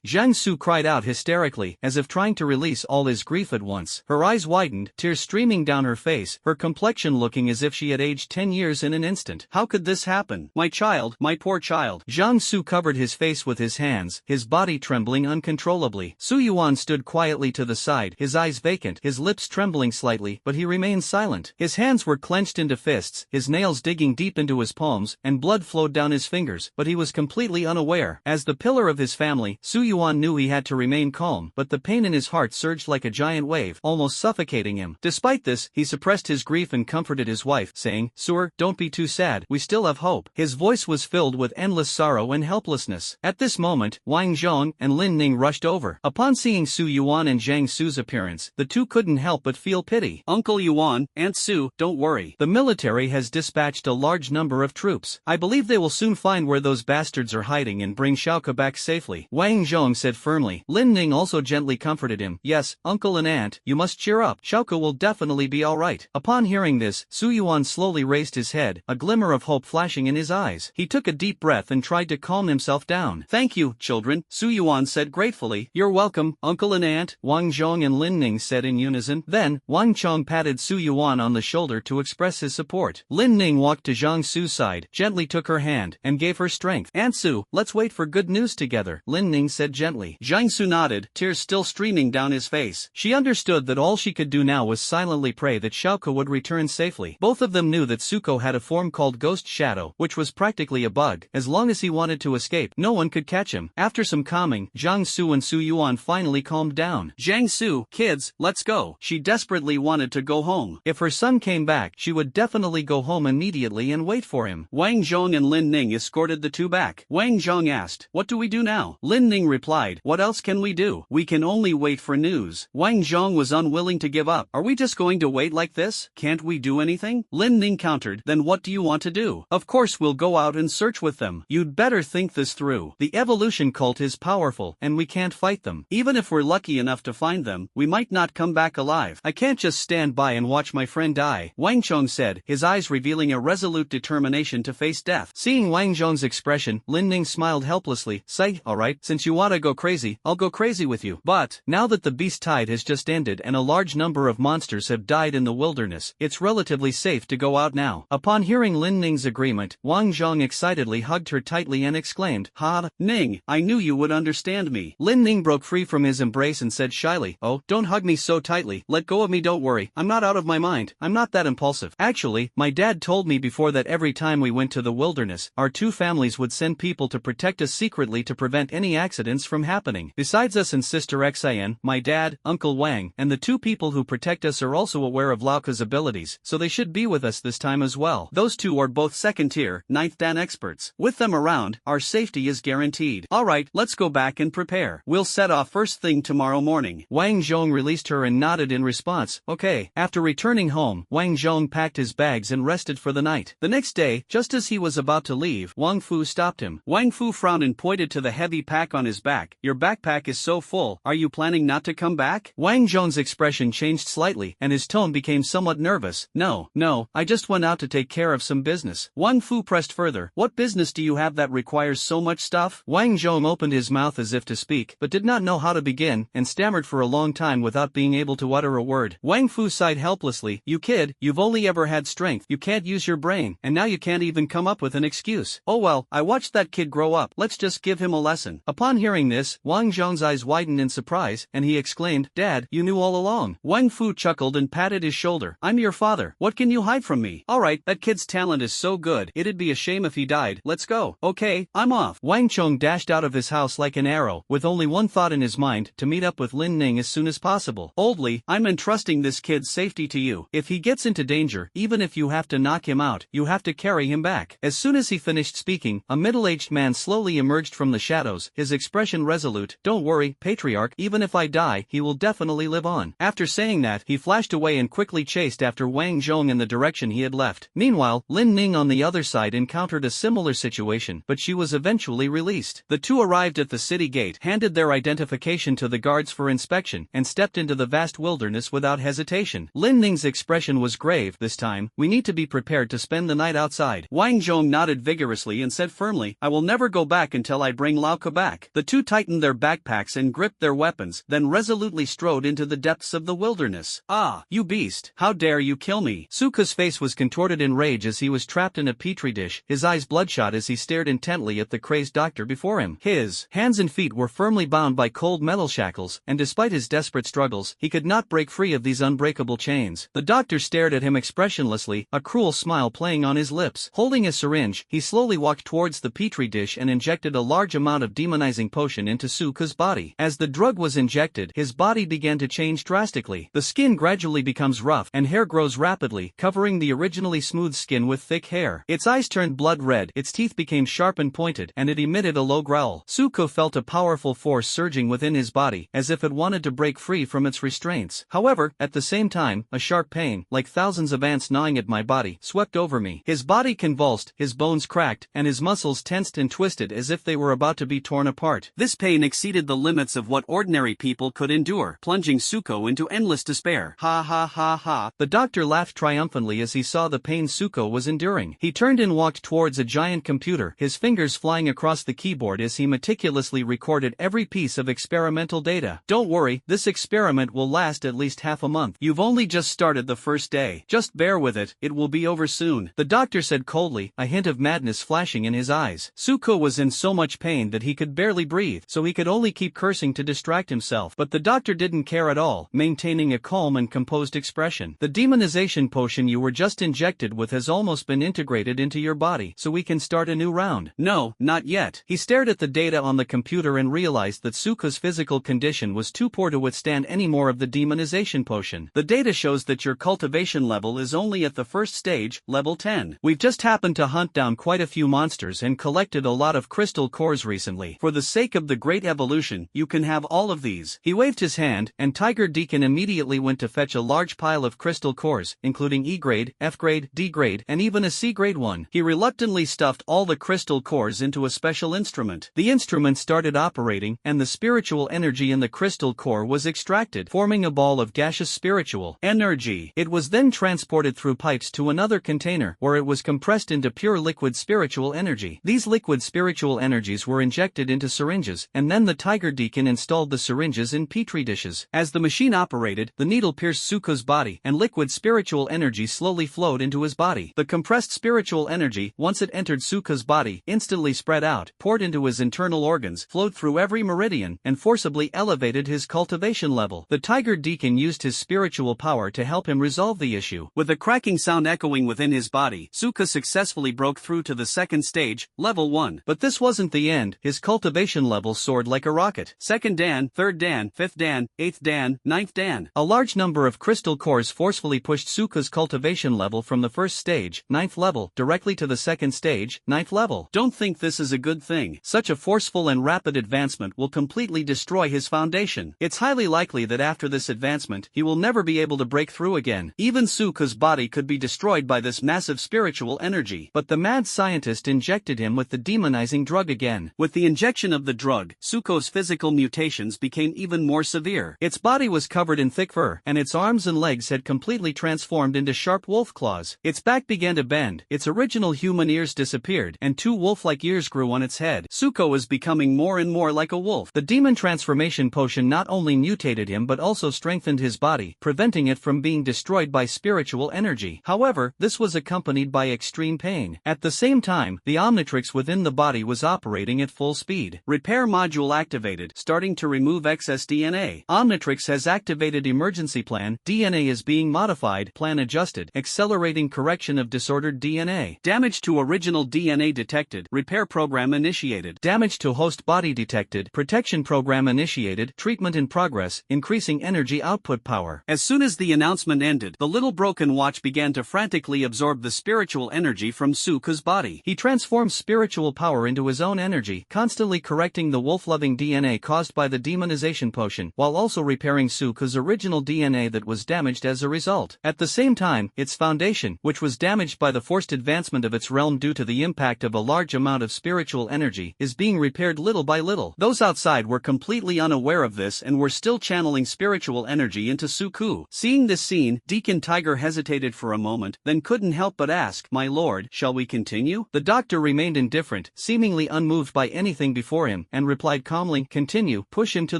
Zhang Su cried out hysterically, as if trying to release all his grief at once. Her eyes widened, tears streaming down her face, her complexion looking as if she had aged 10 years in an instant. How could this happen? My child, my poor child. Zhang Su covered his face with his hands, his body trembling uncontrollably. Su Yuan stood quietly to the side, his eyes vacant, his lips trembling slightly, but he remained silent. His hands were clenched into fists, his nails digging deep into his palms, and blood flowed down his fingers, but he was completely unaware. As the pillar of his family, Su Yuan knew he had to remain calm, but the pain in his heart surged like a giant wave, almost suffocating him. Despite this, he suppressed his grief and comforted his wife, saying, "Sir, don't be too sad, we still have hope." His voice was filled with endless sorrow and helplessness. At this moment, Wang Zhong and Lin Ning rushed over. Upon seeing Su Yuan and Zhang Su's appearance, the two couldn't help but feel pity. Uncle Yuan, Aunt Su, don't worry. The military has dispatched a large number of troops. I believe they will soon find where those bastards are hiding and bring Xiaoke back safely. Wang Zhong said firmly. Lin Ning also gently comforted him. Yes, uncle and aunt, you must cheer up. Xiaoke will definitely be alright. Upon hearing this, Su Yuan slowly raised his head, a glimmer of hope flashing in his eyes. He took a deep breath and tried to calm himself down. Thank you, children, Su Yuan said gratefully. You're welcome, uncle and aunt, Wang Zhong and Lin Ning said in unison. Then, Wang Chong patted Su Yuan on the shoulder to express his support. Lin Ning walked to Zhang Su's side, gently took her hand, and gave her strength. Aunt Su, let's wait for good news together, Lin Ning said gently. Zhang Su nodded, tears still streaming down his face. She understood that all she could do now was silently pray that Xiaoke would return safely. Both of them knew that Suko had a form called Ghost Shadow, which was practically a bug. As long as he wanted to escape, no one could catch him. After some calming, Zhang Su and Su Yuan finally calmed down. Zhang Su, kids, let's go. She desperately wanted to go home. If her son came back, she would definitely go home immediately and wait for him. Wang Zhong and Lin Ning escorted the two back. Wang Zhong asked, "What do we do now?" Lin Ning replied, "What else can we do? We can only wait for news." Wang Zhong was unwilling to give up. Are we just going to wait like this? Can't we do anything? Lin Ning countered, then what do you want to do? Of course we'll go out and search with them. You'd better think this through. The evolution cult is powerful, and we can't fight them. Even if we're lucky enough to find them, we might not come back alive. I can't just stand by and watch my friend die, Wang Chong said, his eyes revealing a resolute determination to face death. Seeing Wang Zhong's expression, Lin Ning smiled helplessly. Say, alright, since you wanna go crazy, I'll go crazy with you. But, now that the beast tide has just ended and a large number of monsters have died in the wilderness, it's relatively safe to go out now. Upon hearing Lin Ning's agreement, Wang Zhong excitedly hugged her tightly and exclaimed, "Ha, Ning, I knew you would understand me." Lin Ning broke free from his embrace and said shyly, "Oh, don't hug me so tightly, let go of me, don't worry, I'm not out of my mind, I'm not that impulsive. Actually, my dad told me before that every time we went to the wilderness, our two families would send people to protect us secretly to prevent any accidents from happening. Besides us and Sister Xin, my dad, Uncle Wang, and the two people who protect us are also aware of Lauka's abilities, so they should be with us this time as well. Those two are both second-tier, 9th Dan experts. With them around, our safety is guaranteed. Alright, let's go back and prepare. We'll set off first thing tomorrow morning." Wang Wang Zhong released her and nodded in response, okay. After returning home, Wang Zhong packed his bags and rested for the night. The next day, just as he was about to leave, Wang Fu stopped him. Wang Fu frowned and pointed to the heavy pack on his back. Your backpack is so full, are you planning not to come back? Wang Zhong's expression changed slightly, and his tone became somewhat nervous. No, I just went out to take care of some business. Wang Fu pressed further. What business do you have that requires so much stuff? Wang Zhong opened his mouth as if to speak, but did not know how to begin, and stammered for a long time without being able to utter a word. Wang Fu sighed helplessly. You kid, you've only ever had strength, you can't use your brain, and now you can't even come up with an excuse. Oh well, I watched that kid grow up, let's just give him a lesson. Upon hearing this, Wang Zhong's eyes widened in surprise, and he exclaimed, Dad, you knew all along. Wang Fu chuckled and patted his shoulder. I'm your father, what can you hide from me? Alright, that kid's talent is so good, it'd be a shame if he died, let's go. Okay, I'm off. Wang Chong dashed out of his house like an arrow, with only one thought in his mind, to meet up with Lin Ning as soon as possible. Oldly, I'm entrusting this kid's safety to you. If he gets into danger, even if you have to knock him out, you have to carry him back. As soon as he finished speaking, a middle-aged man slowly emerged from the shadows, his expression resolute. Don't worry, patriarch, even if I die, he will definitely live on. After saying that, he flashed away and quickly chased after Wang Zhong in the direction he had left. Meanwhile, Lin Ning on the other side encountered a similar situation, but she was eventually released. The two arrived at the city gate, handed their identification to the guards for inspection, and stepped into the vast wilderness without hesitation. Lin Ning's expression was grave. This time, we need to be prepared to spend the night outside. Wang Zhong nodded vigorously and said firmly, I will never go back until I bring Lao Ke back. The two tightened their backpacks and gripped their weapons, then resolutely strode into the depths of the wilderness. Ah, you beast, how dare you kill me? Suka's face was contorted in rage as he was trapped in a petri dish, his eyes bloodshot as he stared intently at the crazed doctor before him. His hands and feet were firmly bound by cold metal shackles, and despite his desperate struggles, he could not break free of these unbreakable chains. The doctor stared at him expressionlessly, a cruel smile playing on his lips. Holding a syringe, he slowly walked towards the petri dish and injected a large amount of demonizing potion into Suka's body. As the drug was injected, his body began to change drastically. The skin gradually becomes rough, and hair grows rapidly, covering the originally smooth skin with thick hair. Its eyes turned blood red, its teeth became sharp and pointed, and it emitted a low growl. Suka felt a powerful force surging within his body, as if it wanted to break free from its restraints. However, at the same time, a sharp pain, like thousands of ants gnawing at my body, swept over me. His body convulsed, his bones cracked, and his muscles tensed and twisted as if they were about to be torn apart. This pain exceeded the limits of what ordinary people could endure, plunging Suko into endless despair. Ha ha ha ha. The doctor laughed triumphantly as he saw the pain Suko was enduring. He turned and walked towards a giant computer, his fingers flying across the keyboard as he meticulously recorded every piece of experimental data. Don't worry, this experiment will last at least half a month. You've only just started the first day. Just bear with it will be over soon. The doctor said coldly, a hint of madness flashing in his eyes. Suko was in so much pain that he could barely breathe, so he could only keep cursing to distract himself. But the doctor didn't care at all, maintaining a calm and composed expression. The demonization potion you were just injected with has almost been integrated into your body, so we can start a new round. No, not yet. He stared at the data on the computer and realized that Suka's physical condition was too poor to withstand any more of the demonization potion. The data shows that your cultivation level is only at the first stage, level 10. We've just happened to hunt down quite a few monsters and collected a lot of crystal cores recently. For the sake of the great evolution, you can have all of these. He waved his hand, and Tiger Deacon immediately went to fetch a large pile of crystal cores, including E grade, F grade, D grade, and even a C grade one. He reluctantly stuffed all the crystal cores into a special instrument. The instrument started operating, and the spiritual energy in the crystal core was extracted, forming a ball of gaseous spiritual energy. It was then transported through pipes to another container, where it was compressed into pure liquid spiritual energy. These liquid spiritual energies were injected into syringes, and then the Tiger Deacon installed the syringes in petri dishes. As the machine operated, the needle pierced Suko's body, and liquid spiritual energy slowly flowed into his body. The compressed spiritual energy, once it entered Suko's body, instantly spread out, poured into his internal organs, flowed through every meridian, and forcibly elevated his cultivation level. The Tiger Deacon used his spiritual power to help him resolve the issue. With a cracking sound echoing within his body, Suka successfully broke through to the second stage, level 1. But this wasn't the end. His cultivation level soared like a rocket. Second Dan, third Dan, fifth Dan, eighth Dan, ninth Dan. A large number of crystal cores forcefully pushed Suka's cultivation level from the first stage, 9th level, directly to the second stage, 9th level. Don't think this is a good thing. Such a forceful and rapid advancement will completely destroy his foundation. It's highly likely that after this advancement, he will never be able to break through again. Even Suku's body could be destroyed by this massive spiritual energy. But the mad scientist injected him with the demonizing drug again. With the injection of the drug, Suko's physical mutations became even more severe. Its body was covered in thick fur, and its arms and legs had completely transformed into sharp wolf claws. Its back began to bend, its original human ears disappeared, and two wolf-like ears grew on its head. Suko was becoming more and more like a wolf. The demon transformation potion not only mutated him but also strengthened his body, preventing it from being destroyed by spiritual energy. However, this was accompanied by extreme pain. At the same time, the Omnitrix within the body was operating at full speed. Repair module activated, starting to remove excess DNA. Omnitrix has activated emergency plan, DNA is being modified, plan adjusted, accelerating correction of disordered DNA. Damage to original DNA detected, repair program initiated. Damage to host body detected, protection program initiated, treatment in progress, increasing energy output power. As soon as the announcement ended, the little broken watch began to frantically absorb the spiritual energy from Suku's body. He transformed spiritual power into his own energy, constantly correcting the wolf-loving DNA caused by the demonization potion, while also repairing Suku's original DNA that was damaged as a result. At the same time, its foundation, which was damaged by the forced advancement of its realm due to the impact of a large amount of spiritual energy, is being repaired little by little. Those outside were completely unaware of this and were still channeling spiritual energy into Suku. Seeing this scene, Deacon Tiger hesitated for a moment, then couldn't help but ask, "My lord, shall we continue?" The doctor remained indifferent, seemingly unmoved by anything before him, and replied calmly, "Continue, push him to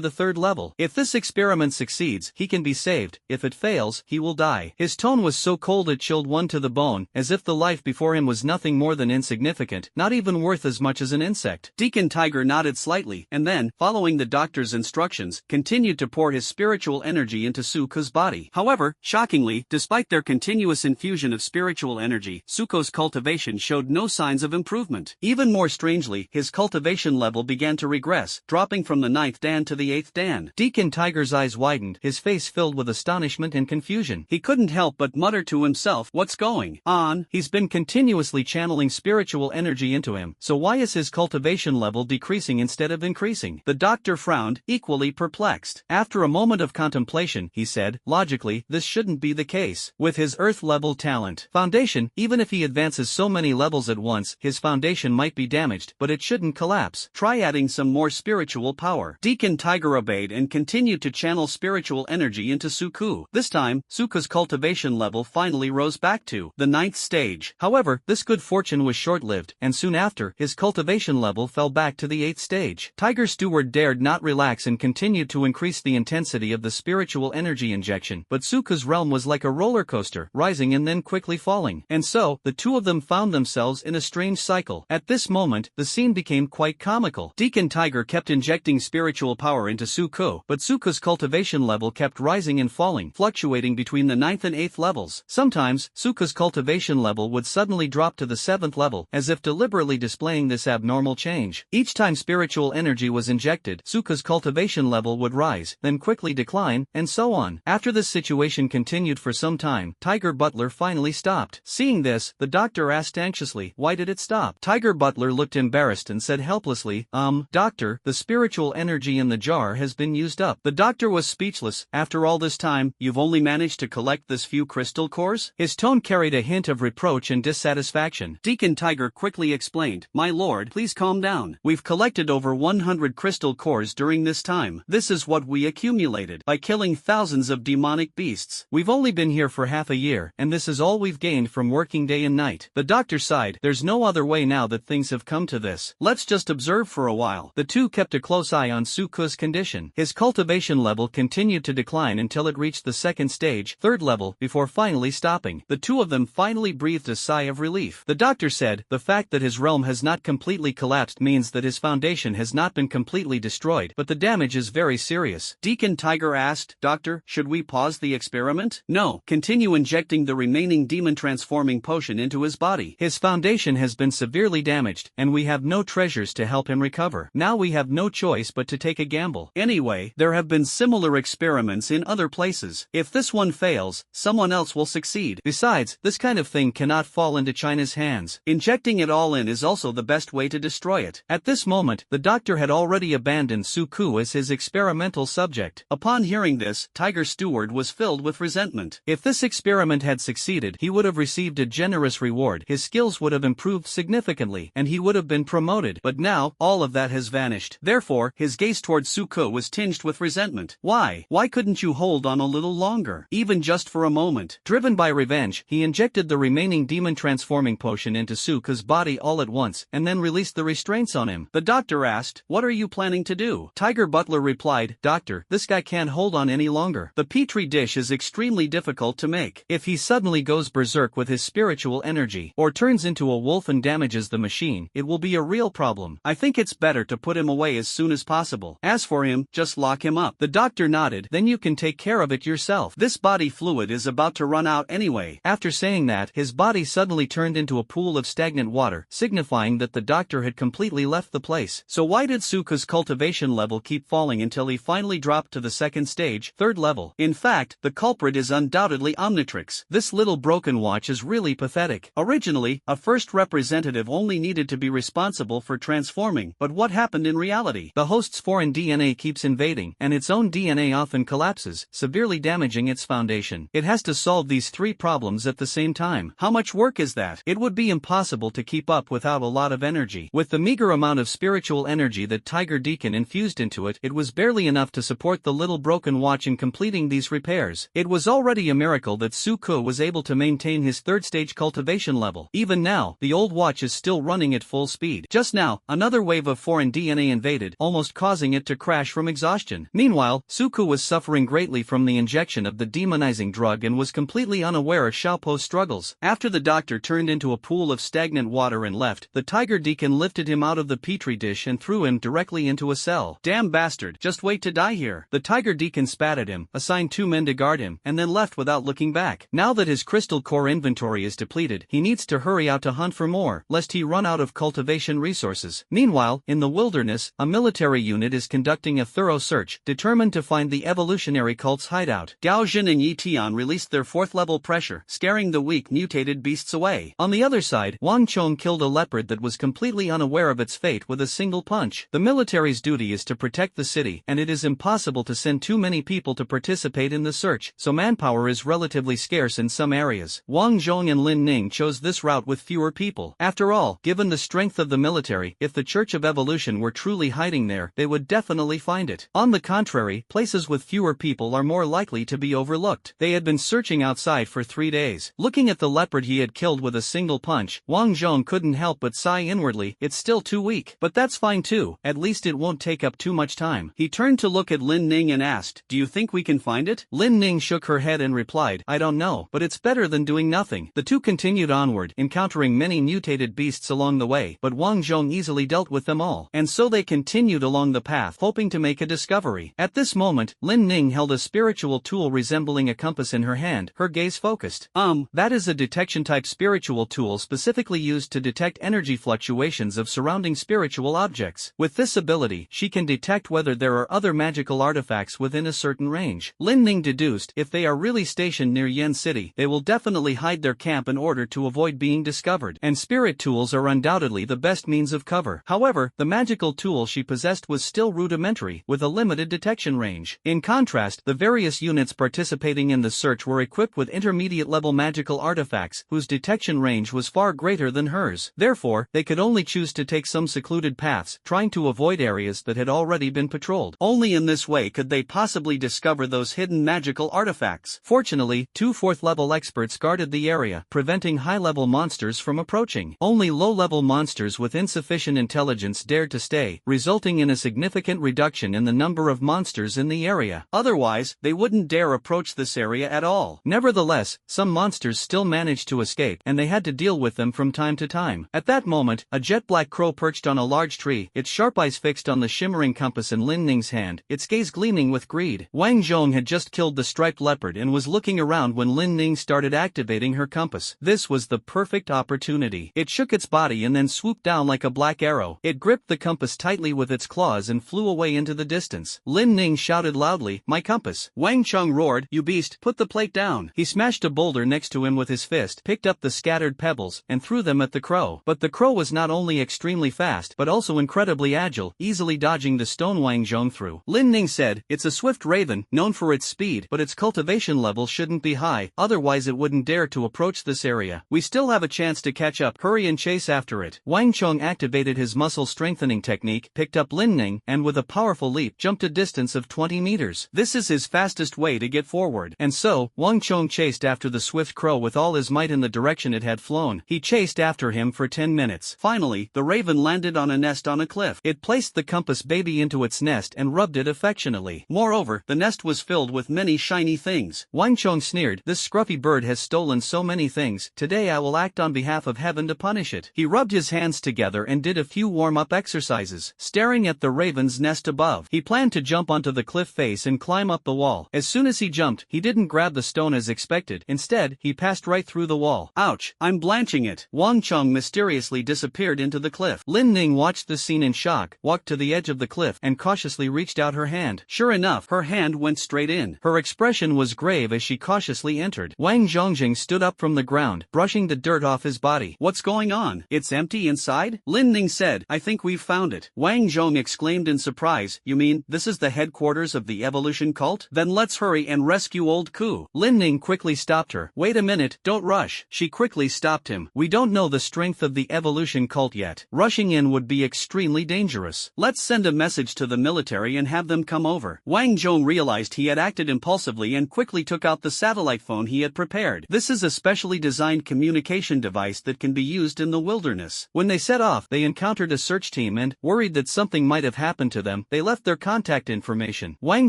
the third level. If this experiment succeeds, he can be saved. If it fails, he will die." His tone was so cold it chilled one to the bone, as if the life before him was nothing more than insignificant, not even worth as much as an insect. Deacon Tiger nodded slightly, and then, following the doctor's instructions, continued to pour his spiritual energy into Suko's body. However, shockingly, despite their continuous infusion of spiritual energy, Suko's cultivation showed no signs of improvement. Even more strangely, his cultivation level began to regress, dropping from the 9th dan to the 8th dan. Deacon Tiger's eyes widened, his face filled with astonishment and confusion. He couldn't help but mutter to himself, "What's going on? He's been continuously channeling spiritual energy into him, so why is his cultivation level decreasing instead of increasing?" The doctor frowned, equally perplexed. After a moment of contemplation, he said, "Logically, this shouldn't be the case. With his Earth-level talent foundation, even if he advances so many levels at once, his foundation might be damaged, but it shouldn't collapse. Try adding some more spiritual power." Deacon Tiger obeyed and continued to channel spiritual energy into Suku. This time, Suku's cultivation level finally rose back to the 9th stage. However, this good fortune was short-lived, and soon after, his cultivation level fell back to the 8th stage. Tiger Steward dared not relax and continued to increase the intensity of the spiritual energy injection, but Suku's realm was like a roller coaster, rising and then quickly falling. And so, the two of them found themselves in a strange cycle. At this moment, the scene became quite comical. Deacon Tiger kept injecting spiritual power into Suku, but Suku's cultivation level kept rising and falling, fluctuating between the 9th and 8th levels. Sometimes, Suku's cultivation level would suddenly drop to the 7th level, as if deliberately displaying this abnormal change. Each time spiritual energy was injected, Suku's cultivation level would rise, then quickly decline, and so on. After this situation continued for some time, Tiger Butler finally stopped. Seeing this, the doctor asked anxiously, "Why did it stop?" Tiger Butler looked embarrassed and said helplessly, Doctor, the spiritual energy in the jar has been used up." The doctor was speechless. "After all this time, you've only managed to collect this few crystal cores?" His tone carried a hint of reproach and dissatisfaction. Deacon Tiger quickly explained, "My lord, please calm down. We've collected over 100 crystal cores during this time. This is what we accumulated by killing thousands of demonic beasts. We've only been here for half a year, and this is all we've gained from working day and night." The doctor sighed. "There's no other way now that things have come to this. Let's just observe for a while." The two kept a close eye on Suku's condition. His cultivation level continued to decline until it reached the 2nd stage, 3rd level, before finally stopping. The two of them finally breathed a sigh of relief. The doctor said, "The fact that his realm has not completely collapsed means that his foundation has not been completely destroyed, but the damage is very serious." Deacon Tiger asked, "Doctor, should we pause the experiment?" "No, continue injecting the remaining demon-transforming potion into his body. His foundation has been severely damaged, and we have no treasures to help him recover. Now we have no choice but to take a gamble. Anyway, there have been similar experiments in other places. If this one fails, someone else will succeed. Besides, this kind of thing cannot fall into China's hands. Injecting it all in is also the best way to destroy it." At this moment, the doctor had already abandoned Suku as his experimental experimental subject. Upon hearing this, Tiger Steward was filled with resentment. If this experiment had succeeded, he would have received a generous reward, his skills would have improved significantly, and he would have been promoted. But now, all of that has vanished. Therefore, his gaze towards Suko was tinged with resentment. Why? Why couldn't you hold on a little longer? Even just for a moment. Driven by revenge, he injected the remaining demon transforming potion into Suko's body all at once, and then released the restraints on him. The doctor asked, "What are you planning to do?" Tiger Butler replied, "Doctor, this guy can't hold on any longer. The petri dish is extremely difficult to make. If he suddenly goes berserk with his spiritual energy, or turns into a wolf and damages the machine, it will be a real problem. I think it's better to put him away as soon as possible. As for him, just lock him up." The doctor nodded. "Then you can take care of it yourself. This body fluid is about to run out anyway." After saying that, his body suddenly turned into a pool of stagnant water, signifying that the doctor had completely left the place. So why did Suko's cultivation level keep falling until he finally dropped to the second stage, third level? In fact, the culprit is undoubtedly Omnitrix. This little broken watch is really pathetic. Originally, a first representative only needed to be responsible for transforming, but what happened in reality? The host's foreign DNA keeps invading, and its own DNA often collapses, severely damaging its foundation. It has to solve these three problems at the same time. How much work is that? It would be impossible to keep up without a lot of energy. With the meager amount of spiritual energy that Tiger Deacon infused into it, it was barely enough to support the little broken watch in completing these repairs. It was already a miracle that Suko was able to maintain his third stage cultivation level. Even now, the old watch is still running at full speed. Just now, another wave of foreign DNA invaded, almost causing it to crash from exhaustion. Meanwhile, Suko was suffering greatly from the injection of the demonizing drug and was completely unaware of Xiaopo's struggles. After the doctor turned into a pool of stagnant water and left, the Tiger Deacon lifted him out of the petri dish and threw him directly into a cell. "Damn bastard, just wait to die here." The Tiger Deacon spat at him, assigned 2 men to guard him, and then left without looking back. Now that his crystal core inventory is depleted, he needs to hurry out to hunt for more, lest he run out of cultivation resources. Meanwhile, in the wilderness, a military unit is conducting a thorough search, determined to find the evolutionary cult's hideout. Gao Jin and Yi Tian released their 4th level pressure, scaring the weak mutated beasts away. On the other side, Wang Chong killed a leopard that was completely unaware of its fate with a single punch. The military's duty is to protect the city, and it is impossible to send too many people to participate in the search, so manpower is relatively scarce in some areas. Wang Zhong and Lin Ning chose this route with fewer people. After all, given the strength of the military, if the Church of Evolution were truly hiding there, they would definitely find it. On the contrary, places with fewer people are more likely to be overlooked. They had been searching outside for 3 days. Looking at the leopard he had killed with a single punch, Wang Zhong couldn't help but sigh inwardly. It's still too weak. But that's fine too, at least it won't take up too much time. He turned to look at Lin Ning and asked, "Do you think we can find it?" Lin Ning shook her head and replied, "I don't know, but it's better than doing nothing." The two continued onward, encountering many mutated beasts along the way, but Wang Zhong easily dealt with them all. And so they continued along the path, hoping to make a discovery. At this moment, Lin Ning held a spiritual tool resembling a compass in her hand, her gaze focused. That is a detection-type spiritual tool specifically used to detect energy fluctuations of surrounding spiritual objects. With this ability, she can detect whether there are other magical artifacts within a certain range. Lin Ning deduced, if they are really stationed near Yen City, they will definitely hide their camp in order to avoid being discovered, and spirit tools are undoubtedly the best means of cover. However, the magical tool she possessed was still rudimentary, with a limited detection range. In contrast, the various units participating in the search were equipped with intermediate-level magical artifacts, whose detection range was far greater than hers. Therefore, they could only choose to take some secluded paths, trying to avoid areas that had already been patrolled. Only in this way could they possibly discover those hidden magical artifacts. Fortunately, 2 4th-level experts guarded the area, preventing high-level monsters from approaching. Only low-level monsters with insufficient intelligence dared to stay, resulting in a significant reduction in the number of monsters in the area. Otherwise, they wouldn't dare approach this area at all. Nevertheless, some monsters still managed to escape, and they had to deal with them from time to time. At that moment, a jet-black crow perched on a large tree, its sharp eyes fixed on the shimmering compass in Lin Ning's hand, its gaze gleaming with greed. Wang Zhong had just killed the striped leopard and was looking around when Lin Ning started activating her compass. This was the perfect opportunity. It shook its body and then swooped down like a black arrow. It gripped the compass tightly with its claws and flew away into the distance. Lin Ning shouted loudly, "My compass!" Wang Chung roared, "You beast, put the plate down!" He smashed a boulder next to him with his fist, picked up the scattered pebbles, and threw them at the crow. But the crow was not only extremely fast but also incredibly agile, easily dodging the stone Wang Zhong threw. you? Lin Ning said, it's a swift raven, known for its speed, but its cultivation level shouldn't be high, otherwise it wouldn't dare to approach this area. We still have a chance to catch up. Hurry and chase after it. Wang Chong activated his muscle strengthening technique, picked up Lin Ning, and with a powerful leap jumped a distance of 20 meters. This is his fastest way to get forward. And so, Wang Chong chased after the swift crow with all his might in the direction it had flown. He chased after him for 10 minutes. Finally, the raven landed on a nest on a cliff. It placed the compass baby into its nest and rubbed it affectionately. Moreover, the nest was filled with many shiny things. Wang Chong sneered, this scruffy bird has stolen so many things, today I will act on behalf of heaven to punish it. He rubbed his hands together and did a few warm-up exercises, staring at the raven's nest above. He planned to jump onto the cliff face and climb up the wall. As soon as he jumped, he didn't grab the stone as expected. Instead, he passed right through the wall. Ouch, I'm blanching it. Wang Chong mysteriously disappeared into the cliff. Lin Ning watched the scene in shock, walked to the edge of the cliff, and cautiously reached out her hand. Sure enough, her hand went straight in. Her expression was grave as she cautiously entered. Wang Zhongjing stood up from the ground, brushing the dirt off his body. What's going on? It's empty inside? Lin Ning said, I think we've found it. Wang Zhong exclaimed in surprise, you mean, this is the headquarters of the evolution cult? Then let's hurry and rescue old Ku. Lin Ning quickly stopped her. Wait a minute, don't rush. She quickly stopped him. We don't know the strength of the evolution cult yet. Rushing in would be extremely dangerous. Let's send a message to the military and have them come over. Wang Zhong realized he had acted impulsively and quickly took out the satellite phone he had prepared. This is a specially designed communication device that can be used in the wilderness. When they set off, they encountered a search team and, worried that something might have happened to them, they left their contact information. Wang